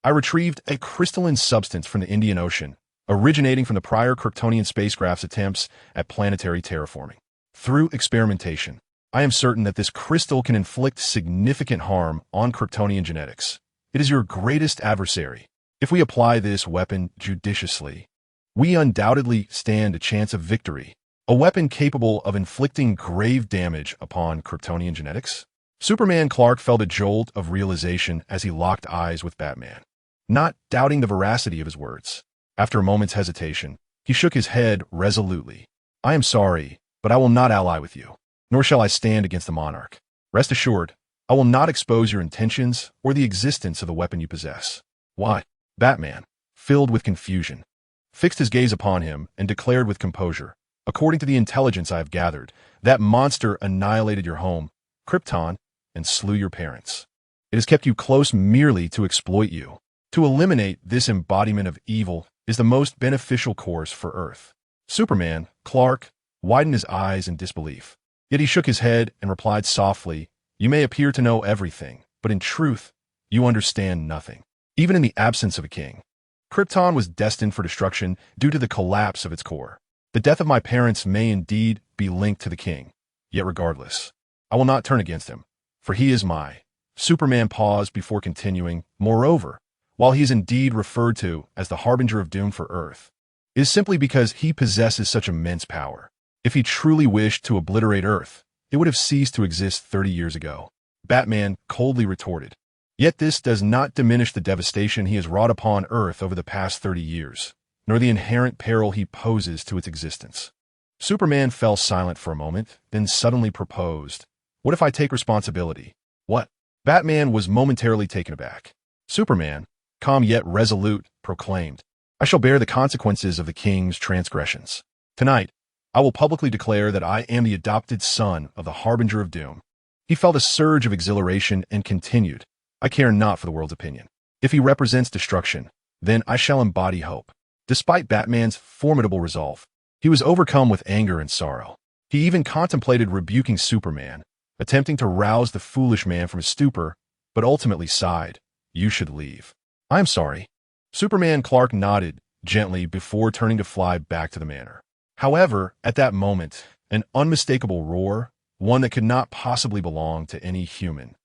I retrieved a crystalline substance from the Indian Ocean, originating from the prior Kryptonian spacecraft's attempts at planetary terraforming. Through experimentation, I am certain that this crystal can inflict significant harm on Kryptonian genetics. It is your greatest adversary. If we apply this weapon judiciously, we undoubtedly stand a chance of victory. A weapon capable of inflicting grave damage upon Kryptonian genetics? Superman Clark felt a jolt of realization as he locked eyes with Batman, not doubting the veracity of his words. After a moment's hesitation, he shook his head resolutely. I am sorry, but I will not ally with you, nor shall I stand against the Monarch. Rest assured, I will not expose your intentions or the existence of the weapon you possess. Why? Batman, filled with confusion, fixed his gaze upon him and declared with composure, according to the intelligence I have gathered, that monster annihilated your home, Krypton, and slew your parents. It has kept you close merely to exploit you. To eliminate this embodiment of evil is the most beneficial course for Earth. Superman, Clark, widened his eyes in disbelief. Yet he shook his head and replied softly, You may appear to know everything, but in truth, you understand nothing. Even in the absence of a king, Krypton was destined for destruction due to the collapse of its core. The death of my parents may indeed be linked to the king, yet regardless, I will not turn against him, for he is my. Superman paused before continuing. Moreover, while he is indeed referred to as the harbinger of doom for Earth, it is simply because he possesses such immense power. If he truly wished to obliterate Earth, it would have ceased to exist 30 years ago. Batman coldly retorted. Yet this does not diminish the devastation he has wrought upon Earth over the past 30 years, nor the inherent peril he poses to its existence. Superman fell silent for a moment, then suddenly proposed, What if I take responsibility? What? Batman was momentarily taken aback. Superman, calm yet resolute, proclaimed, I shall bear the consequences of the king's transgressions. Tonight, I will publicly declare that I am the adopted son of the Harbinger of Doom. He felt a surge of exhilaration and continued, I care not for the world's opinion. If he represents destruction, then I shall embody hope. Despite Batman's formidable resolve, he was overcome with anger and sorrow. He even contemplated rebuking Superman, attempting to rouse the foolish man from his stupor, but ultimately sighed, You should leave. I am sorry. Superman Clark nodded gently before turning to fly back to the manor. However, at that moment, an unmistakable roar, one that could not possibly belong to any human,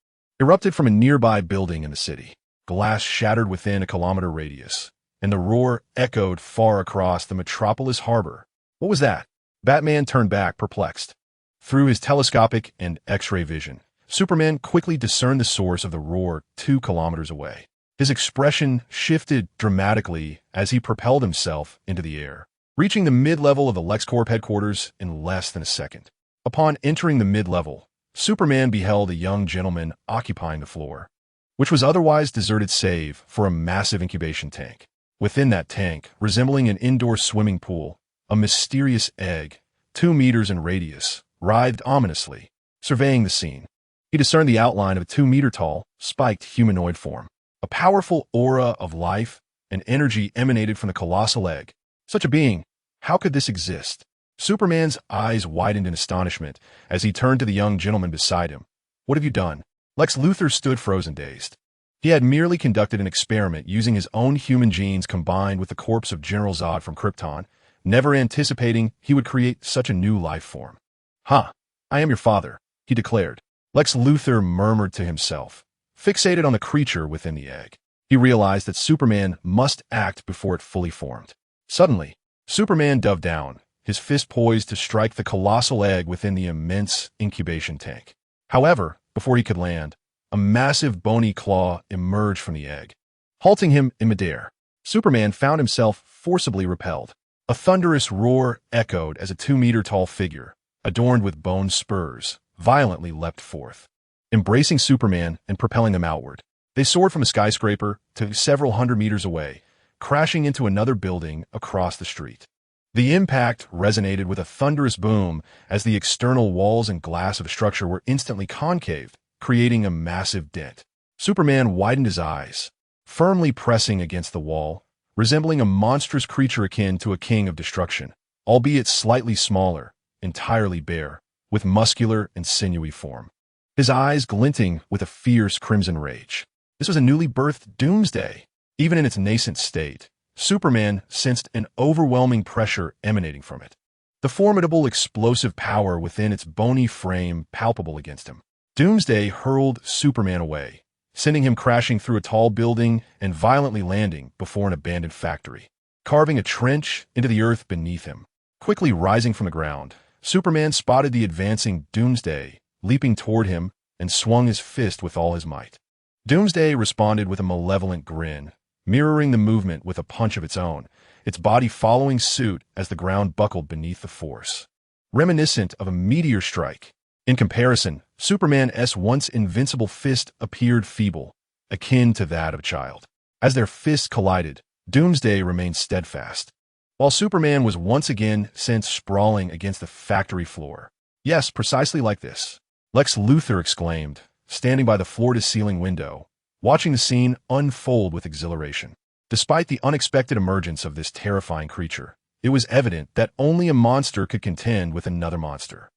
erupted from a nearby building in the city. Glass shattered within a kilometer radius, and the roar echoed far across the Metropolis Harbor. What was that? Batman turned back, perplexed. Through his telescopic and X-ray vision, Superman quickly discerned the source of the roar 2 kilometers away. His expression shifted dramatically as he propelled himself into the air, reaching the mid-level of the LexCorp headquarters in less than a second. Upon entering the mid-level, Superman beheld a young gentleman occupying the floor, which was otherwise deserted save for a massive incubation tank. Within that tank, resembling an indoor swimming pool, a mysterious egg, 2 meters in radius, writhed ominously. Surveying the scene, he discerned the outline of a 2-meter-tall, spiked humanoid form. A powerful aura of life and energy emanated from the colossal egg. Such a being, how could this exist? Superman's eyes widened in astonishment as he turned to the young gentleman beside him. What have you done? Lex Luthor stood frozen, dazed. He had merely conducted an experiment using his own human genes combined with the corpse of General Zod from Krypton, never anticipating he would create such a new life form. "Huh, I am your father," he declared. Lex Luthor murmured to himself, fixated on the creature within the egg. He realized that Superman must act before it fully formed. Suddenly, Superman dove down, his fist poised to strike the colossal egg within the immense incubation tank. However, before he could land, a massive bony claw emerged from the egg, halting him in midair. Superman found himself forcibly repelled. A thunderous roar echoed as a 2-meter-tall figure, adorned with bone spurs, violently leapt forth, embracing Superman and propelling him outward. They soared from a skyscraper to several hundred meters away, crashing into another building across the street. The impact resonated with a thunderous boom as the external walls and glass of the structure were instantly concaved, creating a massive dent. Superman widened his eyes, firmly pressing against the wall, resembling a monstrous creature akin to a king of destruction, albeit slightly smaller, entirely bare, with muscular and sinewy form. His eyes glinting with a fierce crimson rage. This was a newly birthed Doomsday. Even in its nascent state, Superman sensed an overwhelming pressure emanating from it. The formidable explosive power within its bony frame palpable against him. Doomsday hurled Superman away, sending him crashing through a tall building and violently landing before an abandoned factory, carving a trench into the earth beneath him. Quickly rising from the ground, Superman spotted the advancing Doomsday, leaping toward him, and swung his fist with all his might. Doomsday responded with a malevolent grin, mirroring the movement with a punch of its own, its body following suit as the ground buckled beneath the force. Reminiscent of a meteor strike, in comparison, Superman's once invincible fist appeared feeble, akin to that of a child. As their fists collided, Doomsday remained steadfast, while Superman was once again sent sprawling against the factory floor. Yes, precisely like this, Lex Luthor exclaimed, standing by the floor-to-ceiling window, watching the scene unfold with exhilaration. Despite the unexpected emergence of this terrifying creature, it was evident that only a monster could contend with another monster.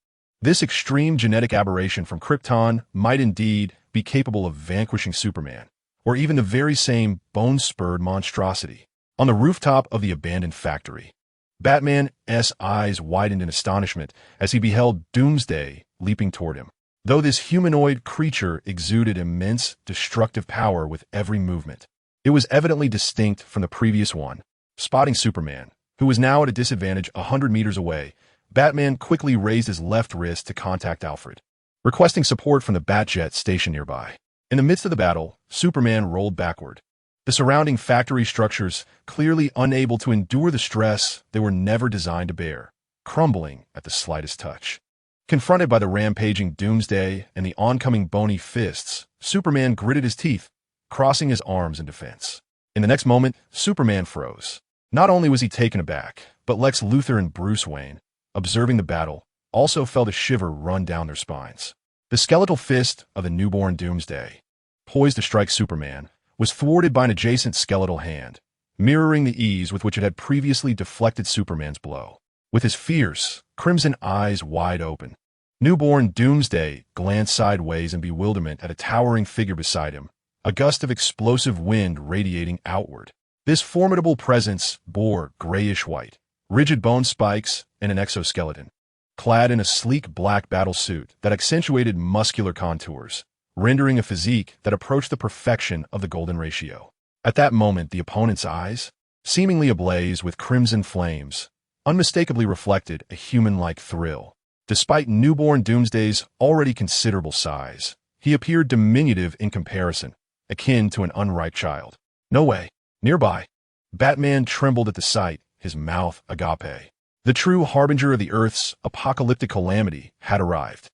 This extreme genetic aberration from Krypton might indeed be capable of vanquishing Superman, or even the very same bone-spurred monstrosity. On the rooftop of the abandoned factory, Batman's eyes widened in astonishment as he beheld Doomsday leaping toward him. Though this humanoid creature exuded immense destructive power with every movement, it was evidently distinct from the previous one. Spotting Superman, who was now at a disadvantage 100 meters away, Batman quickly raised his left wrist to contact Alfred, requesting support from the Batjet stationed nearby. In the midst of the battle, Superman rolled backward, the surrounding factory structures clearly unable to endure the stress they were never designed to bear, crumbling at the slightest touch. Confronted by the rampaging Doomsday and the oncoming bony fists, Superman gritted his teeth, crossing his arms in defense. In the next moment, Superman froze. Not only was he taken aback, but Lex Luthor and Bruce Wayne, observing the battle, also felt a shiver run down their spines. The skeletal fist of the newborn Doomsday, poised to strike Superman, was thwarted by an adjacent skeletal hand, mirroring the ease with which it had previously deflected Superman's blow. With his fierce, crimson eyes wide open, newborn Doomsday glanced sideways in bewilderment at a towering figure beside him, a gust of explosive wind radiating outward. This formidable presence bore grayish-white, rigid bone spikes and an exoskeleton, clad in a sleek black battle suit that accentuated muscular contours, rendering a physique that approached the perfection of the golden ratio. At that moment, the opponent's eyes, seemingly ablaze with crimson flames, unmistakably reflected a human-like thrill. Despite newborn Doomsday's already considerable size, he appeared diminutive in comparison, akin to an unripe child. No way. Nearby, Batman trembled at the sight, his mouth agape. The true harbinger of the Earth's apocalyptic calamity had arrived.